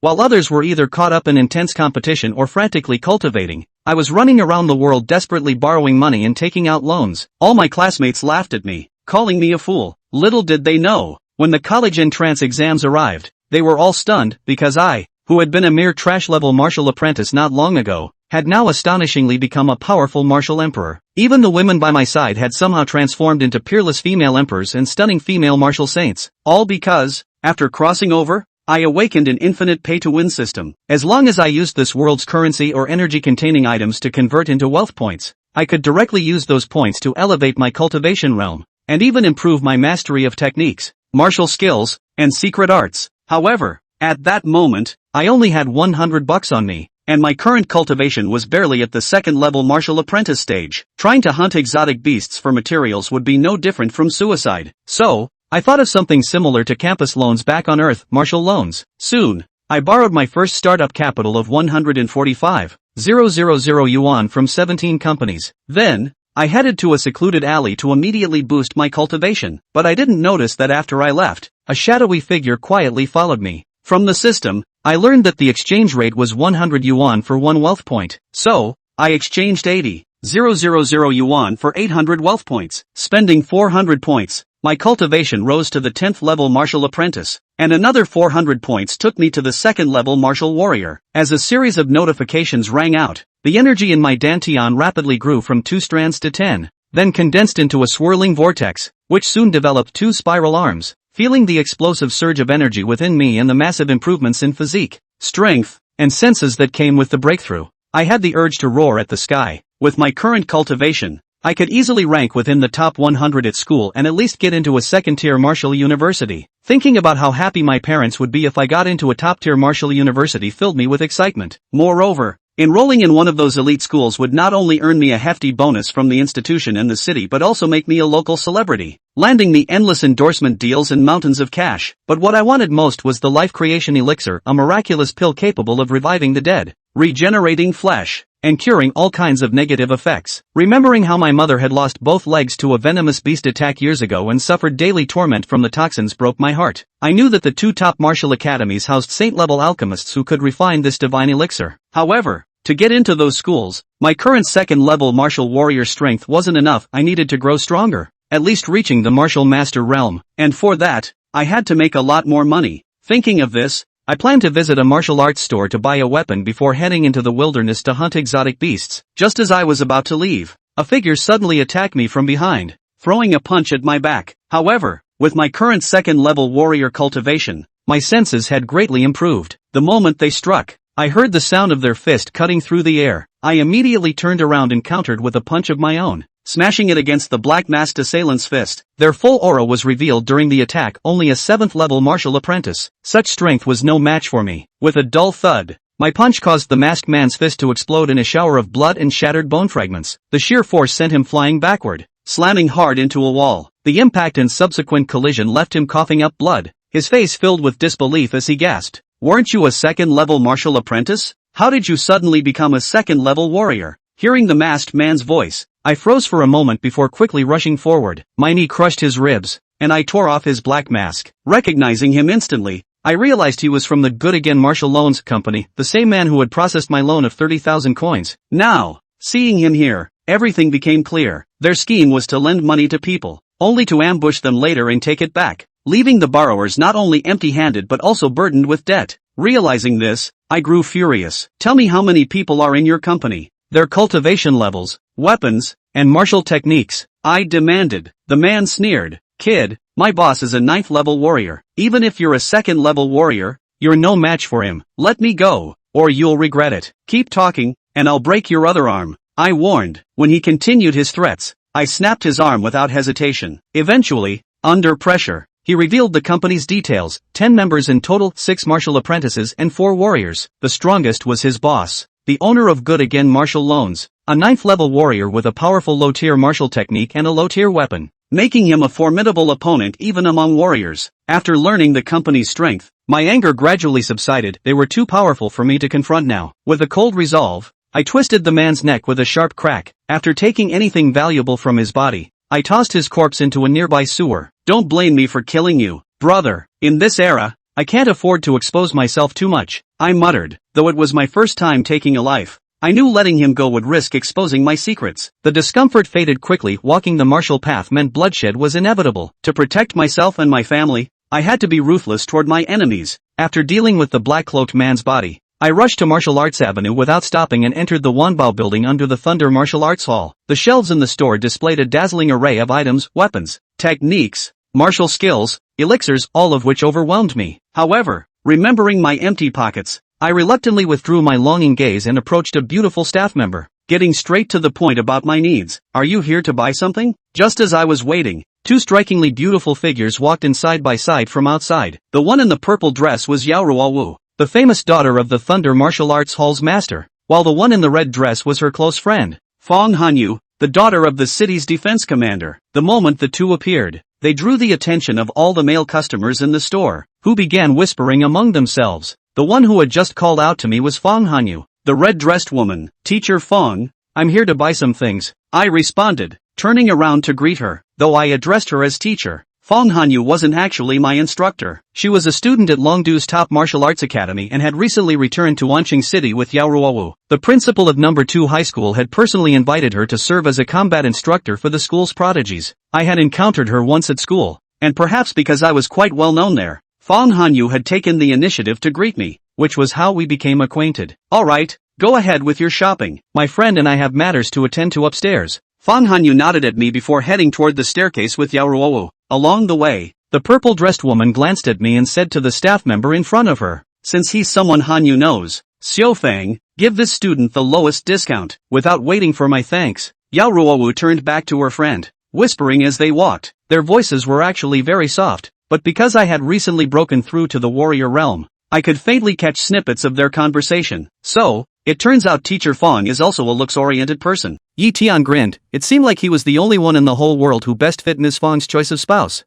While others were either caught up in intense competition or frantically cultivating, I was running around the world desperately borrowing money and taking out loans. All my classmates laughed at me, calling me a fool. Little did they know, when the college entrance exams arrived, they were all stunned, because I, who had been a mere trash-level martial apprentice not long ago, had now astonishingly become a powerful martial emperor. Even the women by my side had somehow transformed into peerless female emperors and stunning female martial saints. All because, after crossing over, I awakened an infinite pay-to-win system. As long as I used this world's currency or energy-containing items to convert into wealth points, I could directly use those points to elevate my cultivation realm, and even improve my mastery of techniques, martial skills, and secret arts. However, at that moment, I only had $100 on me, and my current cultivation was barely at the second-level martial apprentice stage. Trying to hunt exotic beasts for materials would be no different from suicide. So, I thought of something similar to campus loans back on Earth, martial loans. Soon, I borrowed my first startup capital of 145,000 yuan from 17 companies. Then, I headed to a secluded alley to immediately boost my cultivation. But I didn't notice that after I left, a shadowy figure quietly followed me. From the system, I learned that the exchange rate was 100 yuan for 1 wealth point. So, I exchanged 80,000 yuan for 800 wealth points. Spending 400 points, my cultivation rose to the 10th level martial apprentice, and another 400 points took me to the 2nd level martial warrior. As a series of notifications rang out, the energy in my dantian rapidly grew from 2 strands to 10, then condensed into a swirling vortex, which soon developed 2 spiral arms. Feeling the explosive surge of energy within me and the massive improvements in physique, strength, and senses that came with the breakthrough, I had the urge to roar at the sky. With my current cultivation, I could easily rank within the top 100 at school and at least get into a second-tier martial university. Thinking about how happy my parents would be if I got into a top-tier martial university filled me with excitement. Moreover, enrolling in one of those elite schools would not only earn me a hefty bonus from the institution and the city but also make me a local celebrity, landing me endless endorsement deals and mountains of cash. But what I wanted most was the life creation elixir, a miraculous pill capable of reviving the dead, regenerating flesh, and curing all kinds of negative effects. Remembering how my mother had lost both legs to a venomous beast attack years ago and suffered daily torment from the toxins broke my heart. I knew that the 2 top martial academies housed saint-level alchemists who could refine this divine elixir. However, to get into those schools, my current 2nd-level martial warrior strength wasn't enough. I needed to grow stronger, at least reaching the martial master realm, and for that, I had to make a lot more money. Thinking of this, I planned to visit a martial arts store to buy a weapon before heading into the wilderness to hunt exotic beasts. Just as I was about to leave, a figure suddenly attacked me from behind, throwing a punch at my back. However, with my current 2nd-level warrior cultivation, my senses had greatly improved. The moment they struck, I heard the sound of their fist cutting through the air. I immediately turned around and countered with a punch of my own, smashing it against the black-masked assailant's fist. Their full aura was revealed during the attack. Only a 7th-level martial apprentice. Such strength was no match for me. With a dull thud, my punch caused the masked man's fist to explode in a shower of blood and shattered bone fragments. The sheer force sent him flying backward, slamming hard into a wall. The impact and subsequent collision left him coughing up blood, his face filled with disbelief as he gasped, "Weren't you a 2nd-level martial apprentice? How did you suddenly become a 2nd-level warrior?" Hearing the masked man's voice, I froze for a moment before quickly rushing forward. My knee crushed his ribs, and I tore off his black mask. Recognizing him instantly, I realized he was from the Good Again Martial Loans Company, the same man who had processed my loan of 30,000 coins. Now, seeing him here, everything became clear. Their scheme was to lend money to people, only to ambush them later and take it back, leaving the borrowers not only empty-handed but also burdened with debt. Realizing this, I grew furious. "Tell me how many people are in your company, their cultivation levels, weapons, and martial techniques," I demanded. The man sneered, "Kid, my boss is a 9th-level warrior. Even if you're a 2nd-level warrior, you're no match for him. Let me go, or you'll regret it. Keep talking, and I'll break your other arm," I warned. When he continued his threats, I snapped his arm without hesitation. Eventually, under pressure, he revealed the company's details: 10 members in total, 6 martial apprentices and 4 warriors. The strongest was his boss, the owner of Good Again Martial Loans, a 9th-level warrior with a powerful low-tier martial technique and a low-tier weapon, making him a formidable opponent even among warriors. After learning the company's strength, my anger gradually subsided. They were too powerful for me to confront now. With a cold resolve, I twisted the man's neck with a sharp crack. After taking anything valuable from his body, I tossed his corpse into a nearby sewer. "Don't blame me for killing you, brother. In this era, I can't afford to expose myself too much, I muttered, though it was my first time taking a life. I knew letting him go would risk exposing my secrets. The discomfort faded quickly. Walking the martial path meant bloodshed was inevitable. To protect myself and my family, I had to be ruthless toward my enemies. After dealing with the black-cloaked man's body, I rushed to Martial Arts Avenue without stopping and entered the Wanbao building under the Thunder Martial Arts Hall. The shelves in the store displayed a dazzling array of items, weapons, techniques, martial skills, elixirs, all of which overwhelmed me. However, remembering my empty pockets, I reluctantly withdrew my longing gaze and approached a beautiful staff member, getting straight to the point about my needs. Are you here to buy something? Just as I was waiting, two strikingly beautiful figures walked in side by side from outside. The one in the purple dress was Yao Ruowu, the famous daughter of the Thunder Martial Arts Hall's master, while the one in the red dress was her close friend, Fong Hanyu, the daughter of the city's defense commander. The moment the two appeared, they drew the attention of all the male customers in the store, who began whispering among themselves. The one who had just called out to me was Fong Hanyu, the red-dressed woman. Teacher Fong, I'm here to buy some things, I responded, turning around to greet her. Though I addressed her as teacher, Fong Hanyu wasn't actually my instructor. She was a student at Longdu's top martial arts academy and had recently returned to Wanqing City with Yao Ruowu. The principal of No. 2 High School had personally invited her to serve as a combat instructor for the school's prodigies. I had encountered her once at school, and perhaps because I was quite well known there, Fong Hanyu had taken the initiative to greet me, which was how we became acquainted. Alright, go ahead with your shopping. My friend and I have matters to attend to upstairs. Fong Hanyu nodded at me before heading toward the staircase with Yao Ruowu. Along the way, the purple-dressed woman glanced at me and said to the staff member in front of her, since he's someone Hanyu knows, Xiaofang, give this student the lowest discount. Without waiting for my thanks, Yao Ruowu turned back to her friend, whispering as they walked. Their voices were actually very soft, but because I had recently broken through to the warrior realm, I could faintly catch snippets of their conversation. So, it turns out Teacher Fong is also a looks-oriented person. Ye Tian grinned. It seemed like he was the only one in the whole world who best fit Ms. Fong's choice of spouse.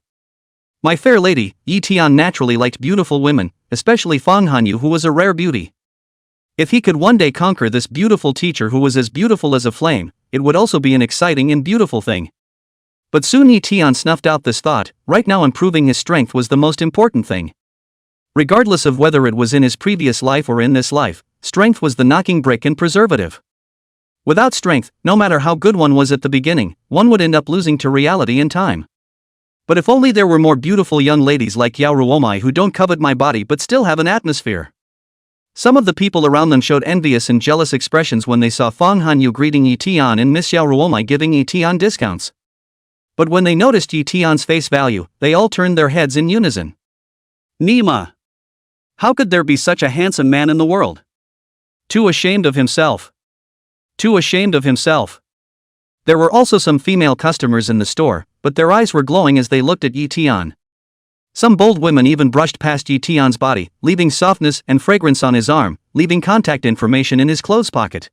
My fair lady, Ye Tian naturally liked beautiful women, especially Fong Hanyu, who was a rare beauty. If he could one day conquer this beautiful teacher who was as beautiful as a flame, it would also be an exciting and beautiful thing. But soon Ye Tian snuffed out this thought. Right now improving his strength was the most important thing. Regardless of whether it was in his previous life or in this life, strength was the knocking brick and preservative. Without strength, no matter how good one was at the beginning, one would end up losing to reality in time. But if only there were more beautiful young ladies like Yao Ruowu who don't covet my body but still have an atmosphere. Some of the people around them showed envious and jealous expressions when they saw Fong Hanyu greeting Ye Tian and Miss Yao Ruowu giving Ye Tian discounts. But when they noticed Ye Tian's face value, they all turned their heads in unison. Nima! How could there be such a handsome man in the world? Too ashamed of himself. Too ashamed of himself. There were also some female customers in the store, but their eyes were glowing as they looked at Ye Tian. Some bold women even brushed past Ye Tian's body, leaving softness and fragrance on his arm, leaving contact information in his clothes pocket.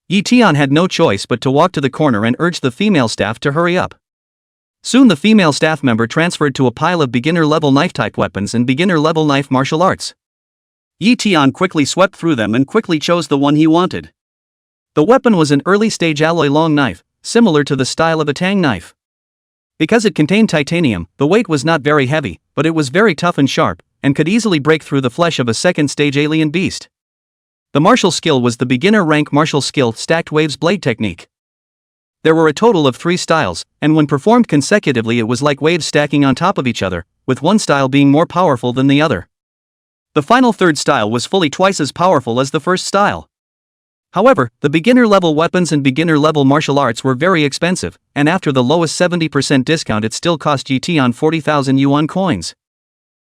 Ye Tian had no choice but to walk to the corner and urge the female staff to hurry up. Soon the female staff member transferred to a pile of beginner-level knife-type weapons and beginner-level knife martial arts. Ye Tian quickly swept through them and quickly chose the one he wanted. The weapon was an early-stage alloy long knife, similar to the style of a tang knife. Because it contained titanium, the weight was not very heavy, but it was very tough and sharp, and could easily break through the flesh of a second-stage alien beast. The martial skill was the beginner-rank martial skill stacked waves blade technique. There were a total of 3 styles, and when performed consecutively it was like waves stacking on top of each other, with one style being more powerful than the other. The final third style was fully twice as powerful as the first style. However, the beginner-level weapons and beginner-level martial arts were very expensive, and after the lowest 70% discount it still cost Ye Tian 40,000 yuan coins.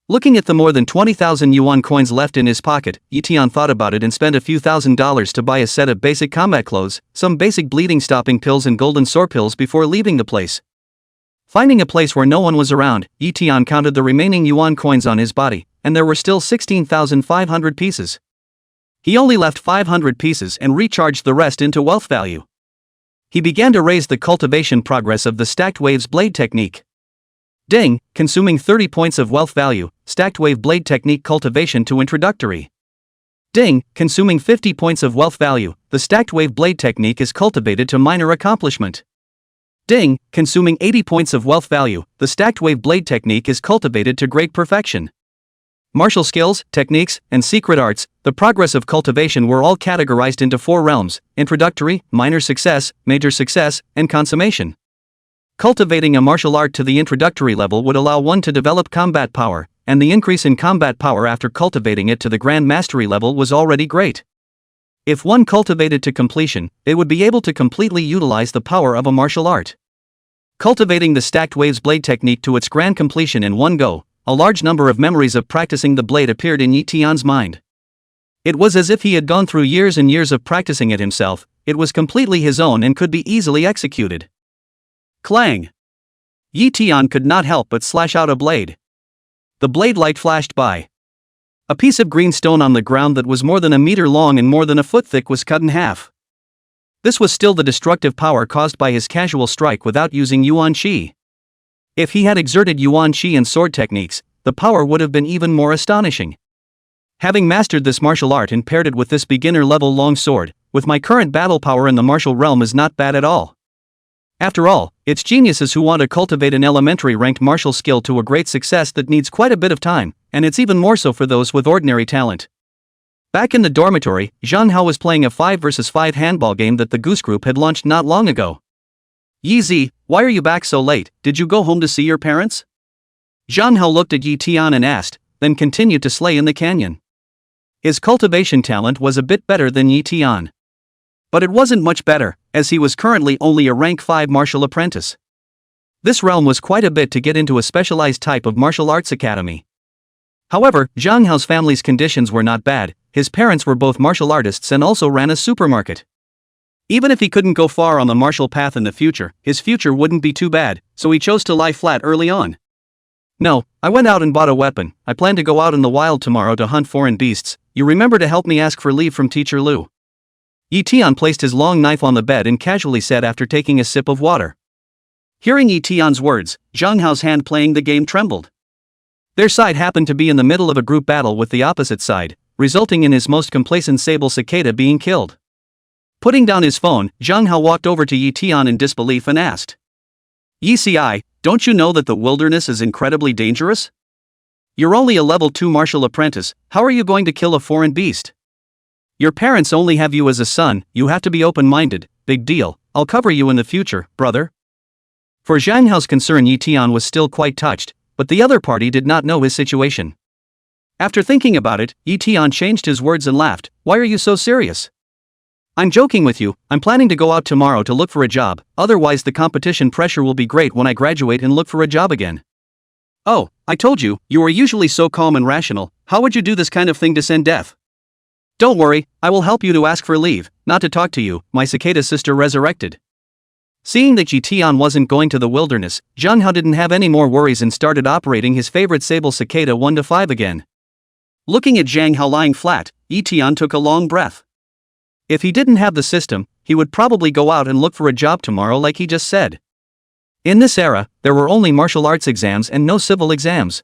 Looking at the more than 20,000 yuan coins left in his pocket, Ye Tian thought about it and spent a few $1,000s to buy a set of basic combat clothes, some basic bleeding-stopping pills and golden sore pills before leaving the place. Finding a place where no one was around, Ye Tian counted the remaining yuan coins on his body, and there were still 16,500 pieces. He only left 500 pieces and recharged the rest into wealth value. He began to raise the cultivation progress of the stacked waves blade technique. Ding, consuming 30 points of wealth value, stacked wave blade technique cultivation to introductory. Ding, consuming 50 points of wealth value, the stacked wave blade technique is cultivated to minor accomplishment. Ding, consuming 80 points of wealth value, the stacked wave blade technique is cultivated to great perfection. martial skills, techniques, and secret arts, the progress of cultivation were all categorized into 4 realms: introductory, minor success, major success, and consummation. Cultivating a martial art to the introductory level would allow one to develop combat power, and the increase in combat power after cultivating it to the grand mastery level was already great. If one cultivated to completion, it would be able to completely utilize the power of a martial art. Cultivating the stacked waves blade technique to its grand completion in one go, a large number of memories of practicing the blade appeared in Ye Tian's mind. It was as if he had gone through years and years of practicing it himself. It was completely his own and could be easily executed. Clang! Ye Tian could not help but slash out a blade. The blade light flashed by. A piece of green stone on the ground that was more than a meter long and more than a foot thick was cut in half. This was still the destructive power caused by his casual strike without using Yuan Qi. If he had exerted Yuan Qi and sword techniques, the power would have been even more astonishing. Having mastered this martial art and paired it with this beginner-level long sword, with my current battle power in the martial realm is not bad at all. After all, it's geniuses who want to cultivate an elementary ranked martial skill to a great success that needs quite a bit of time, and it's even more so for those with ordinary talent. Back in the dormitory, Zhang Hao was playing a 5 vs 5 handball game that the Goose Group had launched not long ago. Yi Zi, why are you back so late? Did you go home to see your parents? Zhang Hao looked at Ye Tian and asked, then continued to slay in the canyon. His cultivation talent was a bit better than Ye Tian. But it wasn't much better, as he was currently only a rank 5 martial apprentice. This realm was quite a bit to get into a specialized type of martial arts academy. However, Zhang Hao's family's conditions were not bad. His parents were both martial artists and also ran a supermarket. Even if he couldn't go far on the martial path in the future, his future wouldn't be too bad, so he chose to lie flat early on. No, I went out and bought a weapon. I plan to go out in the wild tomorrow to hunt foreign beasts. You remember to help me ask for leave from Teacher Lu. Ye Tian placed his long knife on the bed and casually said after taking a sip of water. Hearing Ye Tian's words, Zhang Hao's hand playing the game trembled. Their side happened to be in the middle of a group battle with the opposite side, resulting in his most complacent sable cicada being killed. Putting down his phone, Zhang Hao walked over to Ye Tian in disbelief and asked, Ye Ci, don't you know that the wilderness is incredibly dangerous? You're only a level 2 martial apprentice, how are you going to kill a foreign beast? Your parents only have you as a son, you have to be open-minded. Big deal, I'll cover you in the future, brother. For Zhang Hao's concern, Ye Tian was still quite touched, but the other party did not know his situation. After thinking about it, Ye Tian changed his words and laughed. Why are you so serious? I'm joking with you, I'm planning to go out tomorrow to look for a job, otherwise the competition pressure will be great when I graduate and look for a job again. Oh, I told you, you are usually so calm and rational, how would you do this kind of thing to send death? Don't worry, I will help you to ask for leave, not to talk to you, my cicada sister resurrected. Seeing that Ye Tian wasn't going to the wilderness, Zhang Hao didn't have any more worries and started operating his favorite sable cicada 1 to 5 again. Looking at Zhang Hao lying flat, Ye Tian took a long breath. If he didn't have the system, he would probably go out and look for a job tomorrow like he just said. In this era, there were only martial arts exams and no civil exams.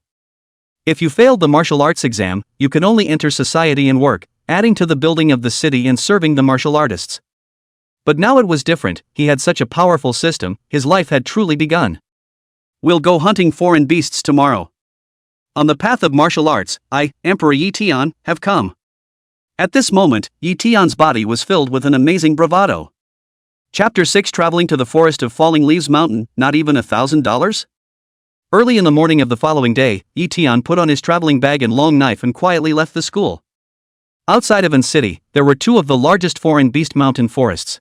If you failed the martial arts exam, you could only enter society and work, adding to the building of the city and serving the martial artists. But now it was different, he had such a powerful system, his life had truly begun. We'll go hunting foreign beasts tomorrow. On the path of martial arts, I, Emperor Ye Tian, have come. At this moment, Ye Tian's body was filled with an amazing bravado. Chapter 6 Traveling to the Forest of Falling Leaves Mountain, not even $1,000? Early in the morning of the following day, Ye Tian put on his traveling bag and long knife and quietly left the school. Outside of An City, there were 2 of the largest foreign beast mountain forests.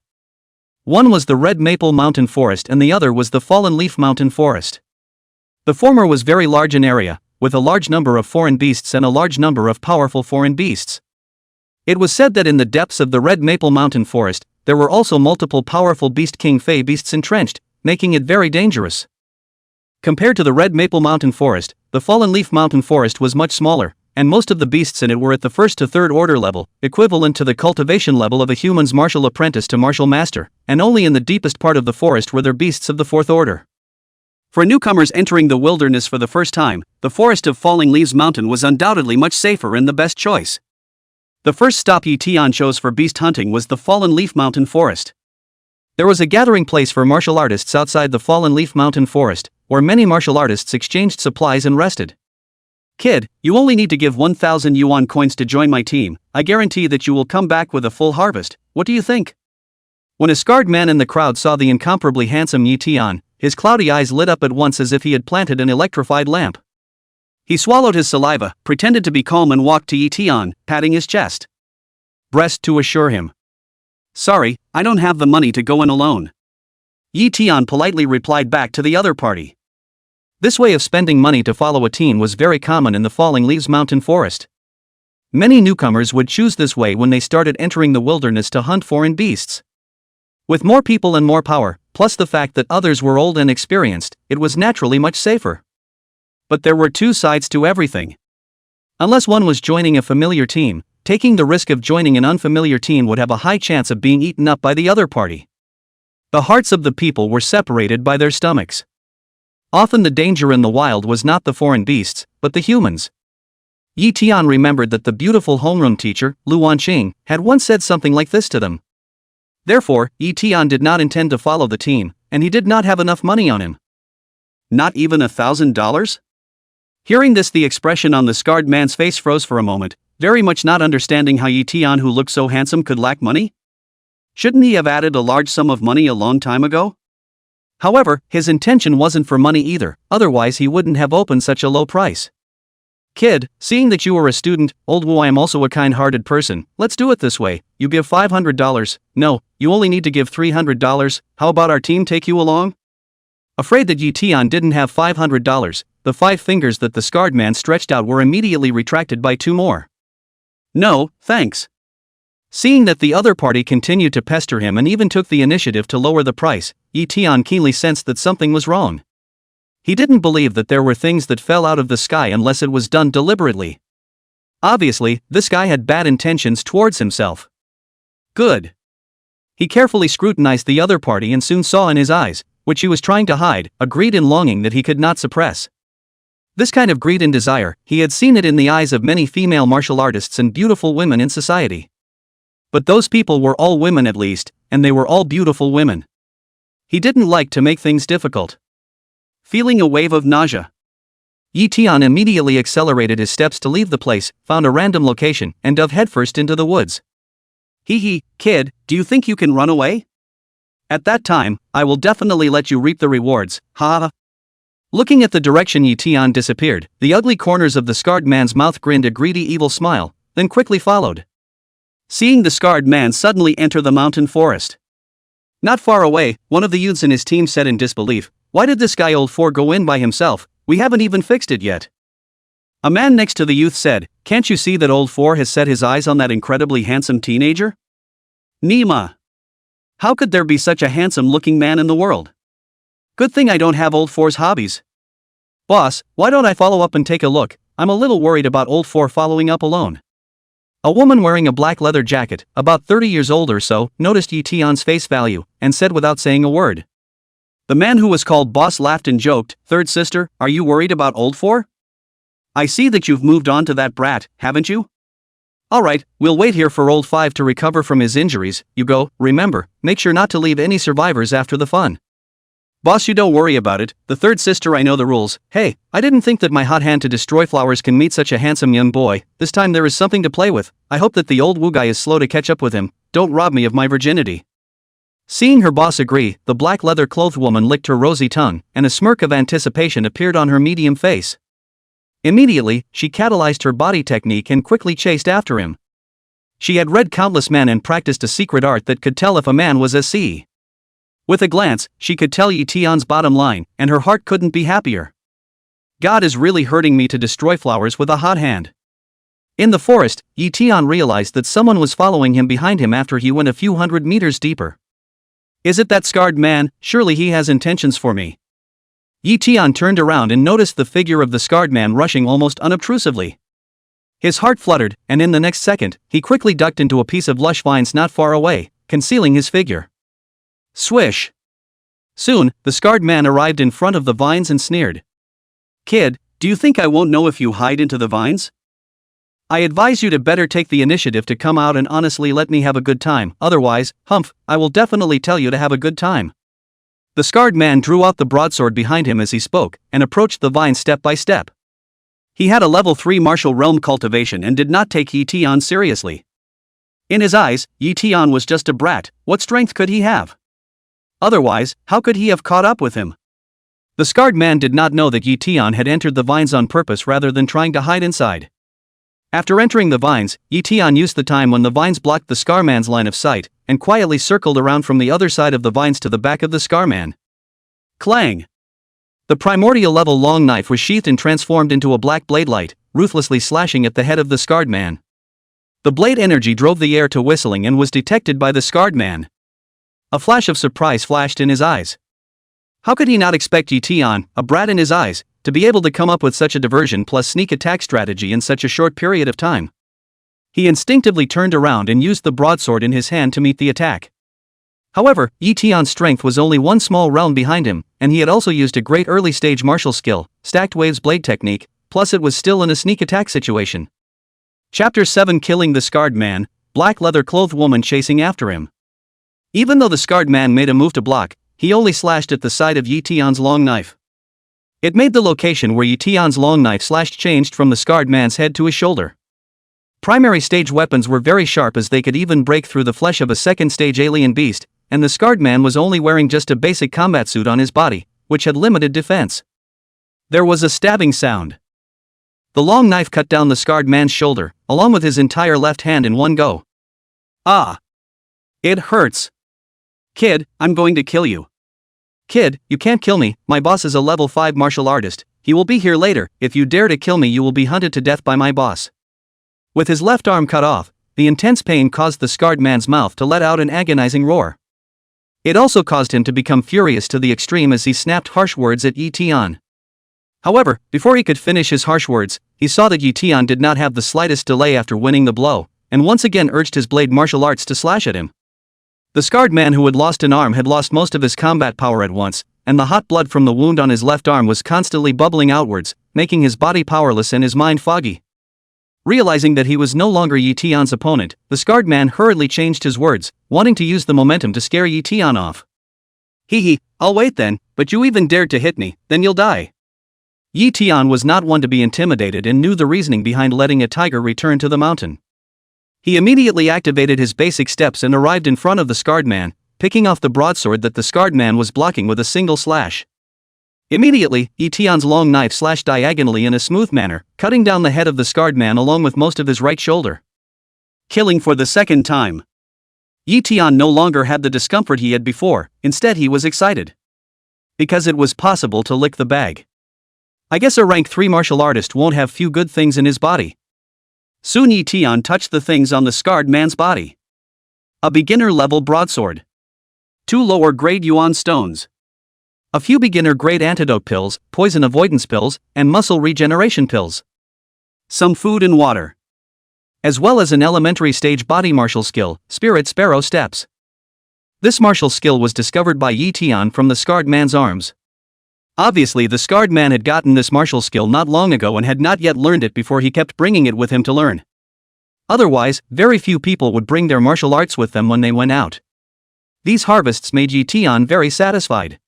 One was the Red Maple Mountain Forest and the other was the Fallen Leaf Mountain Forest. The former was very large in area, with a large number of foreign beasts and a large number of powerful foreign beasts. It was said that in the depths of the Red Maple Mountain Forest, there were also multiple powerful Beast King Fey beasts entrenched, making it very dangerous. Compared to the Red Maple Mountain Forest, the Fallen Leaf Mountain Forest was much smaller, and most of the beasts in it were at the 1st to 3rd order level, equivalent to the cultivation level of a human's martial apprentice to martial master, and only in the deepest part of the forest were there beasts of the 4th order. For newcomers entering the wilderness for the first time, the Forest of Falling Leaves Mountain was undoubtedly much safer and the best choice. The first stop Ye Tian chose for beast hunting was the Fallen Leaf Mountain Forest. There was a gathering place for martial artists outside the Fallen Leaf Mountain Forest, where many martial artists exchanged supplies and rested. Kid, you only need to give 1,000 yuan coins to join my team. I guarantee that you will come back with a full harvest. What do you think? When a scarred man in the crowd saw the incomparably handsome Ye Tian, his cloudy eyes lit up at once as if he had planted an electrified lamp. He swallowed his saliva, pretended to be calm and walked to Ye Tian, patting his chest, breast to assure him. Sorry, I don't have the money to go in alone. Ye Tian politely replied back to the other party. This way of spending money to follow a team was very common in the Falling Leaves Mountain Forest. Many newcomers would choose this way when they started entering the wilderness to hunt foreign beasts. With more people and more power, plus the fact that others were old and experienced, it was naturally much safer. But there were two sides to everything. Unless one was joining a familiar team, taking the risk of joining an unfamiliar team would have a high chance of being eaten up by the other party. The hearts of the people were separated by their stomachs. Often the danger in the wild was not the foreign beasts, but the humans. Ye Tian remembered that the beautiful homeroom teacher, Lu Wanqing, had once said something like this to them. Therefore, Ye Tian did not intend to follow the team, and he did not have enough money on him. Not even $1,000? Hearing this, the expression on the scarred man's face froze for a moment, very much not understanding how Ye Tian, who looked so handsome, could lack money. Shouldn't he have added a large sum of money a long time ago? However, his intention wasn't for money either, otherwise he wouldn't have opened such a low price. Kid, seeing that you are a student, old Wu, I am also a kind-hearted person. Let's do it this way. You give $500. No, you only need to give $300. How about our team take you along? Afraid that Ye Tian didn't have $500, the 5 fingers that the scarred man stretched out were immediately retracted by 2 more. No, thanks. Seeing that the other party continued to pester him and even took the initiative to lower the price, Ye Tian keenly sensed that something was wrong. He didn't believe that there were things that fell out of the sky unless it was done deliberately. Obviously, this guy had bad intentions towards himself. Good. He carefully scrutinized the other party and soon saw in his eyes, which he was trying to hide, a greed and longing that he could not suppress. This kind of greed and desire, he had seen it in the eyes of many female martial artists and beautiful women in society. But those people were all women at least, and they were all beautiful women. He didn't like to make things difficult. Feeling a wave of nausea, Ye Tian immediately accelerated his steps to leave the place, found a random location, and dove headfirst into the woods. Hee, kid, do you think you can run away? At that time, I will definitely let you reap the rewards, ha. Looking at the direction Ye Tian disappeared, the ugly corners of the scarred man's mouth grinned a greedy evil smile, then quickly followed. Seeing the scarred man suddenly enter the mountain forest. Not far away, one of the youths in his team said in disbelief, "Why did this guy old four go in by himself? We haven't even fixed it yet." A man next to the youth said, "Can't you see that old four has set his eyes on that incredibly handsome teenager? Nima. How could there be such a handsome-looking man in the world? Good thing I don't have old four's hobbies. Boss, why don't I follow up and take a look? I'm a little worried about old four following up alone." A woman wearing a black leather jacket, about 30 years old or so, noticed Ye Tian's face value, and said without saying a word. The man who was called Boss laughed and joked, "Third sister, are you worried about old four? I see that you've moved on to that brat, haven't you? Alright, we'll wait here for old five to recover from his injuries. You go, remember, make sure not to leave any survivors after the fun." "Boss, you don't worry about it, the third sister, I know the rules. Hey, I didn't think that my hot hand to destroy flowers can meet such a handsome young boy. This time there is something to play with. I hope that the old Wu guy is slow to catch up with him. Don't rob me of my virginity." Seeing her boss agree, the black leather-clothed woman licked her rosy tongue, and a smirk of anticipation appeared on her medium face. Immediately, she catalyzed her body technique and quickly chased after him. She had read countless men and practiced a secret art that could tell if a man was a C. With a glance, she could tell Ye Tian's bottom line, and her heart couldn't be happier. God is really hurting me to destroy flowers with a hot hand. In the forest, Ye Tian realized that someone was following him behind him after he went a few hundred meters deeper. Is it that scarred man? Surely he has intentions for me. Ye Tian turned around and noticed the figure of the scarred man rushing almost unobtrusively. His heart fluttered, and in the next second, he quickly ducked into a piece of lush vines not far away, concealing his figure. Swish! Soon, the scarred man arrived in front of the vines and sneered. "Kid, do you think I won't know if you hide into the vines? I advise you to better take the initiative to come out and honestly let me have a good time, otherwise, humph, I will definitely tell you to have a good time." The scarred man drew out the broadsword behind him as he spoke, and approached the vine step by step. He had a level 3 martial realm cultivation and did not take Ye Tian seriously. In his eyes, Ye Tian was just a brat. What strength could he have? Otherwise, how could he have caught up with him? The scarred man did not know that Ye Tian had entered the vines on purpose rather than trying to hide inside. After entering the vines, Ye Tian used the time when the vines blocked the scar man's line of sight, and quietly circled around from the other side of the vines to the back of the scar man. Clang! The primordial level long knife was sheathed and transformed into a black blade light, ruthlessly slashing at the head of the scarred man. The blade energy drove the air to whistling and was detected by the scarred man. A flash of surprise flashed in his eyes. How could he not expect Ye Tian, a brat in his eyes, to be able to come up with such a diversion plus sneak attack strategy in such a short period of time? He instinctively turned around and used the broadsword in his hand to meet the attack. However, Ye Tian's strength was only one small realm behind him, and he had also used a great early-stage martial skill, Stacked Waves Blade Technique, plus it was still in a sneak attack situation. Chapter 7 Killing the Scarred Man, Black Leather-Clothed Woman Chasing After Him. Even though the scarred man made a move to block, he only slashed at the side of Ye Tian's long knife. It made the location where Ye Tian's long knife slashed changed from the scarred man's head to his shoulder. Primary stage weapons were very sharp as they could even break through the flesh of a second stage alien beast, and the scarred man was only wearing just a basic combat suit on his body, which had limited defense. There was a stabbing sound. The long knife cut down the scarred man's shoulder, along with his entire left hand in one go. Ah! It hurts. Kid, I'm going to kill you. Kid, you can't kill me, my boss is a level 5 martial artist, he will be here later, if you dare to kill me you will be hunted to death by my boss. With his left arm cut off, the intense pain caused the scarred man's mouth to let out an agonizing roar. It also caused him to become furious to the extreme as he snapped harsh words at Ye Tian. However, before he could finish his harsh words, he saw that Ye Tian did not have the slightest delay after winning the blow, and once again urged his blade martial arts to slash at him. The scarred man who had lost an arm had lost most of his combat power at once, and the hot blood from the wound on his left arm was constantly bubbling outwards, making his body powerless and his mind foggy. Realizing that he was no longer Ye Tian's opponent, the scarred man hurriedly changed his words, wanting to use the momentum to scare Ye Tian off. Hee, I'll wait then, but you even dared to hit me, then you'll die. Ye Tian was not one to be intimidated and knew the reasoning behind letting a tiger return to the mountain. He immediately activated his basic steps and arrived in front of the scarred man, picking off the broadsword that the scarred man was blocking with a single slash. Immediately, Ye Tian's long knife slashed diagonally in a smooth manner, cutting down the head of the scarred man along with most of his right shoulder. Killing for the second time. Ye Tian no longer had the discomfort he had before, instead he was excited. Because it was possible to lick the bag. I guess a rank 3 martial artist won't have few good things in his body. Soon Ye Tian touched the things on the scarred man's body. A beginner-level broadsword. 2 lower-grade yuan stones. A few beginner-grade antidote pills, poison avoidance pills, and muscle regeneration pills. Some food and water. As well as an elementary-stage body martial skill, Spirit Sparrow Steps. This martial skill was discovered by Ye Tian from the scarred man's arms. Obviously the scarred man had gotten this martial skill not long ago and had not yet learned it before he kept bringing it with him to learn. Otherwise, very few people would bring their martial arts with them when they went out. These harvests made Ye Tian very satisfied.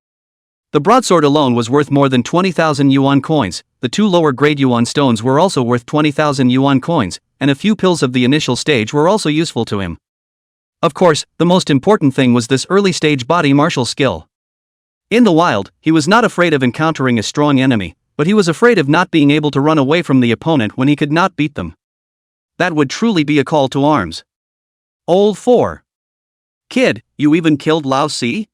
The broadsword alone was worth more than 20,000 yuan coins, the 2 lower-grade yuan stones were also worth 20,000 yuan coins, and a few pills of the initial stage were also useful to him. Of course, the most important thing was this early-stage body martial skill. In the wild, he was not afraid of encountering a strong enemy, but he was afraid of not being able to run away from the opponent when he could not beat them. That would truly be a call to arms. Old 4. Kid, you even killed Lao Si?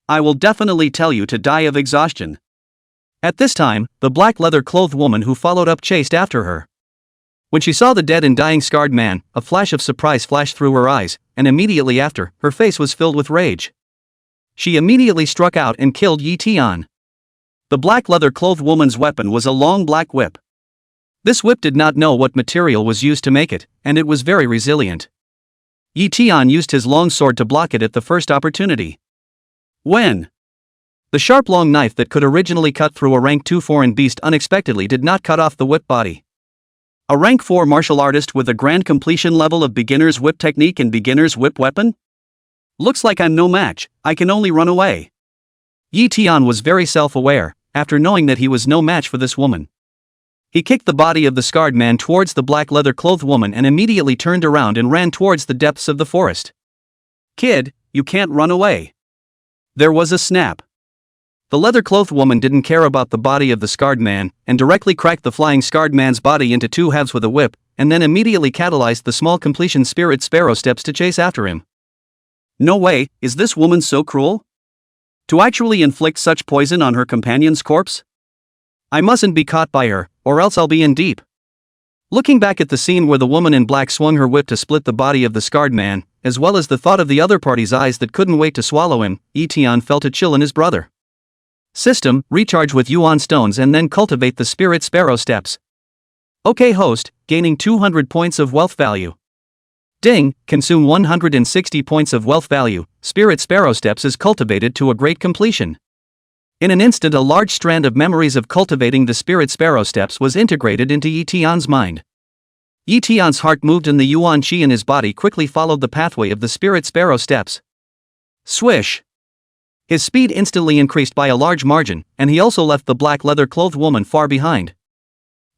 I will definitely tell you to die of exhaustion. At this time, the black leather-clothed woman who followed up chased after her. When she saw the dead and dying scarred man, a flash of surprise flashed through her eyes, and immediately after, her face was filled with rage. She immediately struck out and killed Ye Tian. The black leather-clothed woman's weapon was a long black whip. This whip did not know what material was used to make it, and it was very resilient. Ye Tian used his long sword to block it at the first opportunity. When the sharp long knife that could originally cut through a rank 2 foreign beast unexpectedly did not cut off the whip body. A rank 4 martial artist with a grand completion level of beginner's whip technique and beginner's whip weapon? Looks like I'm no match, I can only run away. Ye Tian was very self-aware, after knowing that he was no match for this woman. He kicked the body of the scarred man towards the black leather-clothed woman and immediately turned around and ran towards the depths of the forest. "Kid, you can't run away." There was a snap. The leather-clothed woman didn't care about the body of the scarred man, and directly cracked the flying scarred man's body into two halves with a whip, and then immediately catalyzed the small completion spirit sparrow steps to chase after him. No way, is this woman so cruel? To actually inflict such poison on her companion's corpse? I mustn't be caught by her, or else I'll be in deep. Looking back at the scene where the woman in black swung her whip to split the body of the scarred man, as well as the thought of the other party's eyes that couldn't wait to swallow him, Ye Tian felt a chill in his brother. System, recharge with Yuan stones and then cultivate the spirit sparrow steps. OK host, gaining 200 points of wealth value. Ding, consume 160 points of wealth value, spirit sparrow steps is cultivated to a great completion. In an instant a large strand of memories of cultivating the spirit sparrow steps was integrated into Ye Tian's mind. Ye Tian's heart moved and the yuan qi in his body quickly followed the pathway of the spirit sparrow steps. Swish! His speed instantly increased by a large margin, and he also left the black leather-clothed woman far behind.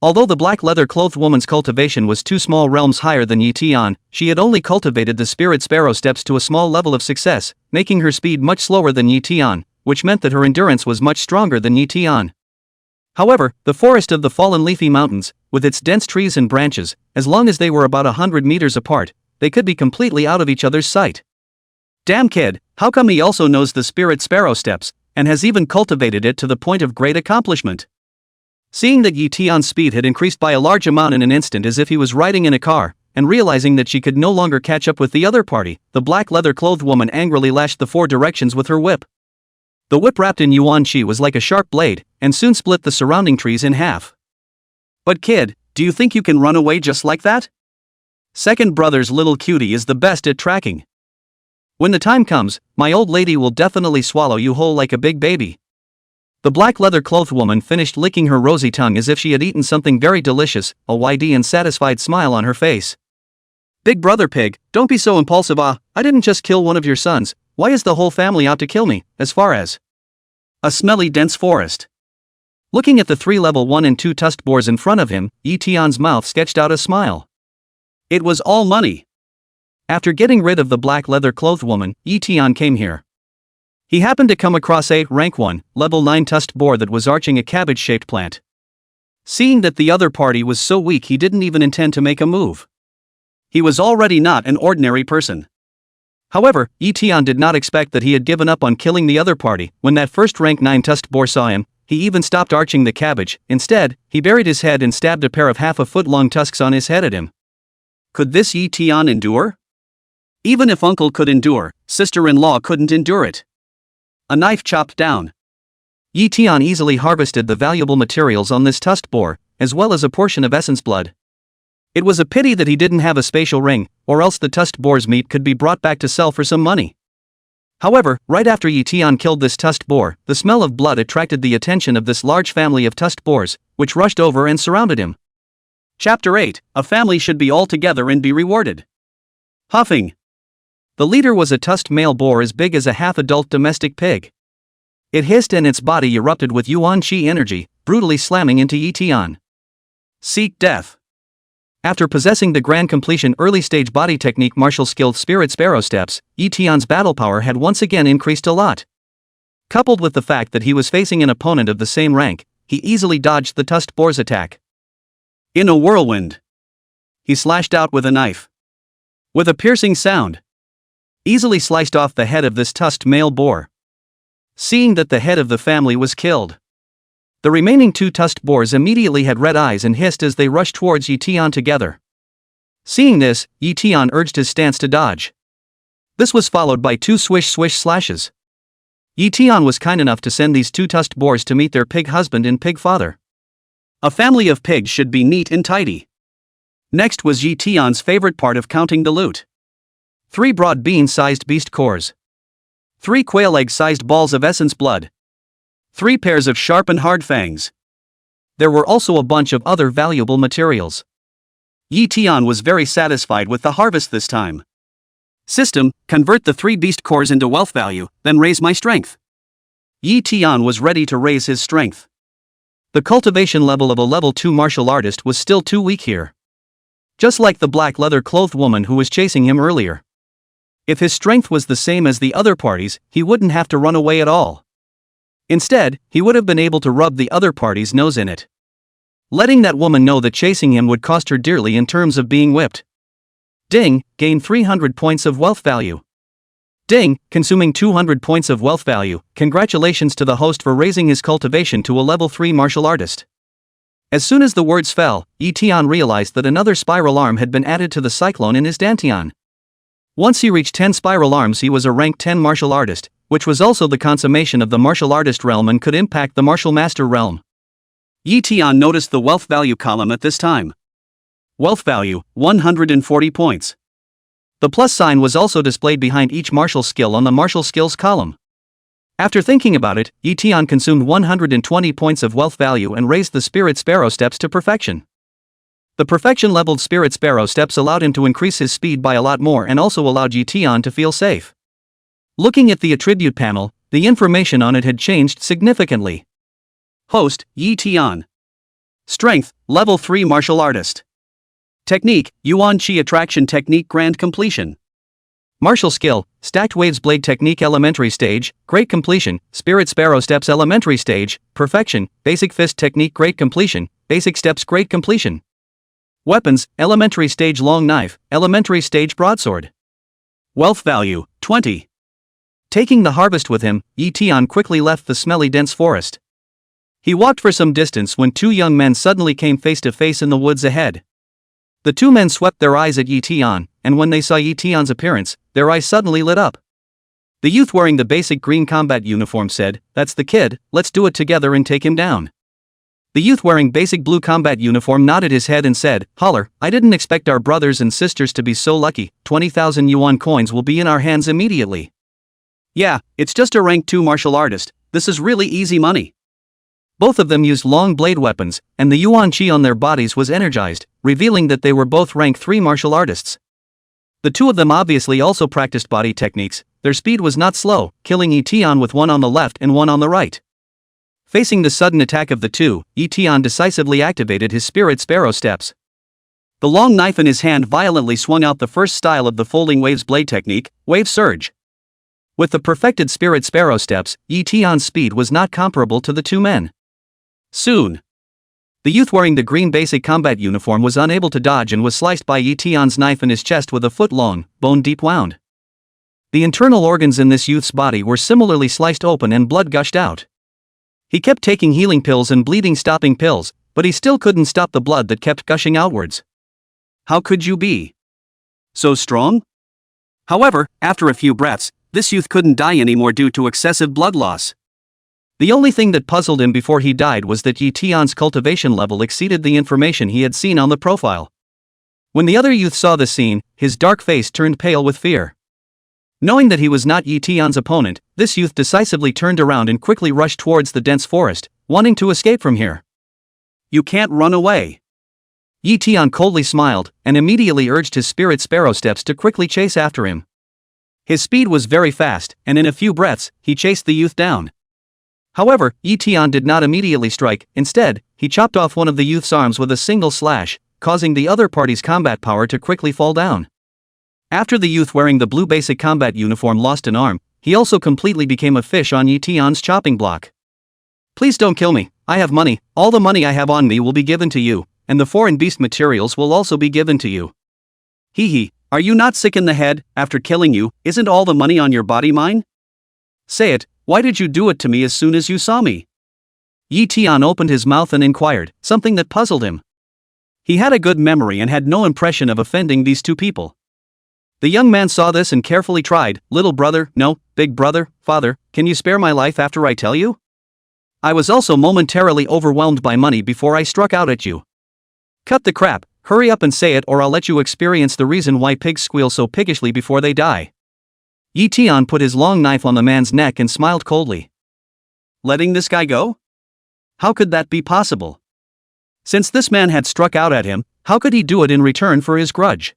Although the black leather-clothed woman's cultivation was 2 small realms higher than Ye Tian, she had only cultivated the spirit sparrow steps to a small level of success, making her speed much slower than Ye Tian, which meant that her endurance was much stronger than Ye Tian. However, the forest of the fallen leafy mountains, with its dense trees and branches, as long as they were about 100 meters apart, they could be completely out of each other's sight. Damn kid, how come he also knows the spirit sparrow steps, and has even cultivated it to the point of great accomplishment? Seeing that Ye Tian's speed had increased by a large amount in an instant as if he was riding in a car, and realizing that she could no longer catch up with the other party, the black leather-clothed woman angrily lashed the 4 directions with her whip. The whip wrapped in yuan qi was like a sharp blade, and soon split the surrounding trees in half. But kid, do you think you can run away just like that? Second brother's little cutie is the best at tracking. When the time comes, my old lady will definitely swallow you whole like a big baby. The black leather-clothed woman finished licking her rosy tongue as if she had eaten something very delicious, a wide and satisfied smile on her face. Big brother pig, don't be so impulsive. I didn't just kill one of your sons, why is the whole family out to kill me, as far as a smelly dense forest? Looking at the 3 level 1 and 2 tusked boars in front of him, Ye Tian's mouth sketched out a smile. It was all money. After getting rid of the black leather-clothed woman, Ye Tian came here. He happened to come across a rank 1, level 9 tusked boar that was arching a cabbage-shaped plant. Seeing that the other party was so weak he didn't even intend to make a move. He was already not an ordinary person. However, Ye Tian did not expect that he had given up on killing the other party. When that first rank 9 tusked boar saw him, he even stopped arching the cabbage. Instead, he buried his head and stabbed a pair of half-a-foot-long tusks on his head at him. Could this Ye Tian endure? Even if uncle could endure, sister-in-law couldn't endure it. A knife chopped down. Ye Tian easily harvested the valuable materials on this tusked boar, as well as a portion of essence blood. It was a pity that he didn't have a spatial ring, or else the tusked boar's meat could be brought back to sell for some money. However, right after Ye Tian killed this tusked boar, the smell of blood attracted the attention of this large family of tusked boars, which rushed over and surrounded him. Chapter 8, a family should be all together and be rewarded. Huffing. The leader was a tusked male boar as big as a half-adult domestic pig. It hissed and its body erupted with yuan qi energy, brutally slamming into Ye Tian. Seek death. After possessing the grand completion early-stage body technique martial skilled spirit sparrow steps, Ye Tian's battle power had once again increased a lot. Coupled with the fact that he was facing an opponent of the same rank, he easily dodged the tusked boar's attack. In a whirlwind, he slashed out with a knife. With a piercing sound, easily sliced off the head of this tusked male boar. Seeing that the head of the family was killed, the remaining 2 tusked boars immediately had red eyes and hissed as they rushed towards Ye Tian together. Seeing this, Ye Tian urged his stance to dodge. This was followed by 2 swish-swish slashes. Ye Tian was kind enough to send these 2 tusked boars to meet their pig husband and pig father. A family of pigs should be neat and tidy. Next was Ye Tian's favorite part of counting the loot. 3 broad bean-sized beast cores. 3 quail egg-sized balls of essence blood. 3 pairs of sharp and hard fangs. There were also a bunch of other valuable materials. Ye Tian was very satisfied with the harvest this time. System, convert the 3 beast cores into wealth value, then raise my strength. Ye Tian was ready to raise his strength. The cultivation level of a level 2 martial artist was still too weak here. Just like the black leather-clothed woman who was chasing him earlier. If his strength was the same as the other party's, he wouldn't have to run away at all. Instead, he would have been able to rub the other party's nose in it, letting that woman know that chasing him would cost her dearly in terms of being whipped. Ding, gain 300 points of wealth value. Ding, consuming 200 points of wealth value. Congratulations to the host for raising his cultivation to a level 3 martial artist. As soon as the words fell, Ye Tian realized that another spiral arm had been added to the cyclone in his dantian. Once he reached 10 spiral arms, he was a rank 10 martial artist, which was also the consummation of the martial artist realm and could impact the martial master realm. Ye Tian noticed the wealth value column at this time. Wealth value, 140 points. The plus sign was also displayed behind each martial skill on the martial skills column. After thinking about it, Ye Tian consumed 120 points of wealth value and raised the Spirit Sparrow steps to perfection. The perfection-leveled Spirit Sparrow steps allowed him to increase his speed by a lot more and also allowed Ye Tian to feel safe. Looking at the attribute panel, the information on it had changed significantly. Host, Ye Tian. Strength, level 3 martial artist. Technique, Yuan Qi Attraction Technique Grand Completion. Martial skill, Stacked Waves Blade Technique Elementary Stage, Great Completion, Spirit Sparrow Steps Elementary Stage, Perfection, Basic Fist Technique Great Completion, Basic Steps Great Completion. Weapons, Elementary Stage Long Knife, Elementary Stage Broadsword. Wealth value, 20. Taking the harvest with him, Ye Tian quickly left the smelly dense forest. He walked for some distance when two young men suddenly came face to face in the woods ahead. The two men swept their eyes at Ye Tian, and when they saw Ye Tian's appearance, their eyes suddenly lit up. The youth wearing the basic green combat uniform said, "That's the kid, let's do it together and take him down." The youth wearing basic blue combat uniform nodded his head and said, "Holler, I didn't expect our brothers and sisters to be so lucky, 20,000 yuan coins will be in our hands immediately." "Yeah, it's just a rank 2 martial artist, this is really easy money." Both of them used long blade weapons, and the yuan qi on their bodies was energized, revealing that they were both rank 3 martial artists. The two of them obviously also practiced body techniques. Their speed was not slow, killing Ye Tian with one on the left and one on the right. Facing the sudden attack of the two, Ye Tian decisively activated his Spirit Sparrow steps. The long knife in his hand violently swung out the first style of the Folding Waves blade technique, Wave Surge. With the perfected Spirit Sparrow steps, Ye Tian's speed was not comparable to the two men. Soon, the youth wearing the green basic combat uniform was unable to dodge and was sliced by Ye Tian's knife in his chest with a foot-long, bone-deep wound. The internal organs in this youth's body were similarly sliced open and blood gushed out. He kept taking healing pills and bleeding-stopping pills, but he still couldn't stop the blood that kept gushing outwards. How could you be so strong? However, after a few breaths, this youth couldn't die anymore due to excessive blood loss. The only thing that puzzled him before he died was that Ye Tian's cultivation level exceeded the information he had seen on the profile. When the other youth saw the scene, his dark face turned pale with fear. Knowing that he was not Ye Tian's opponent, this youth decisively turned around and quickly rushed towards the dense forest, wanting to escape from here. "You can't run away." Ye Tian coldly smiled, and immediately urged his Spirit Sparrow steps to quickly chase after him. His speed was very fast, and in a few breaths, he chased the youth down. However, Ye Tian did not immediately strike. Instead, he chopped off one of the youth's arms with a single slash, causing the other party's combat power to quickly fall down. After the youth wearing the blue basic combat uniform lost an arm, he also completely became a fish on Ye Tian's chopping block. "Please don't kill me, I have money, all the money I have on me will be given to you, and the foreign beast materials will also be given to you." "Hee, are you not sick in the head? After killing you, isn't all the money on your body mine? Say it, why did you do it to me as soon as you saw me?" Ye Tian opened his mouth and inquired, something that puzzled him. He had a good memory and had no impression of offending these two people. The young man saw this and carefully tried, "Little brother, no, big brother, father, can you spare my life after I tell you? I was also momentarily overwhelmed by money before I struck out at you." "Cut the crap, hurry up and say it or I'll let you experience the reason why pigs squeal so piggishly before they die." Ye Tian put his long knife on the man's neck and smiled coldly. Letting this guy go? How could that be possible? Since this man had struck out at him, how could he do it in return for his grudge?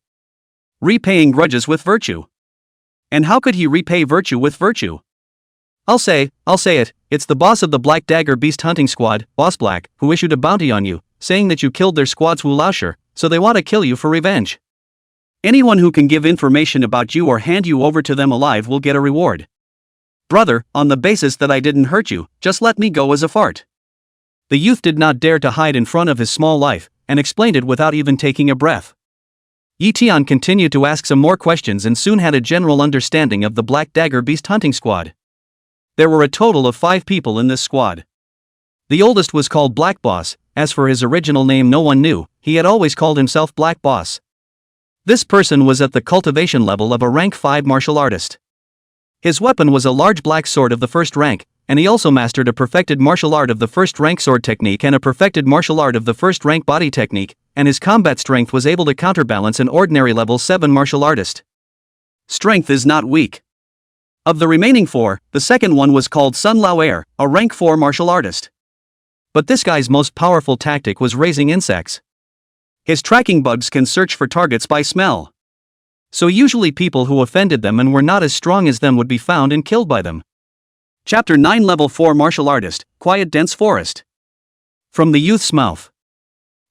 Repaying grudges with virtue. And how could he repay virtue with virtue? I'll say it, it's the boss of the Black Dagger Beast Hunting Squad, Boss Black, who issued a bounty on you, saying that you killed their squad's Wu Laosher, so they want to kill you for revenge. Anyone who can give information about you or hand you over to them alive will get a reward. Brother, on the basis that I didn't hurt you, just let me go as a fart. The youth did not dare to hide in front of his small life, and explained it without even taking a breath. Ye Tian continued to ask some more questions and soon had a general understanding of the Black Dagger Beast Hunting Squad. There were a total of 5 people in this squad. The oldest was called Black Boss. As for his original name no one knew, he had always called himself Black Boss. This person was at the cultivation level of a rank 5 martial artist. His weapon was a large black sword of the first rank, and he also mastered a perfected martial art of the first rank sword technique and a perfected martial art of the first rank body technique, and his combat strength was able to counterbalance an ordinary level 7 martial artist. Strength is not weak. Of the remaining 4, the second one was called Sun Lao Air, a rank 4 martial artist. But this guy's most powerful tactic was raising insects. His tracking bugs can search for targets by smell. So usually people who offended them and were not as strong as them would be found and killed by them. Chapter 9 Level 4 Martial Artist, Quiet Dense Forest. From the youth's mouth.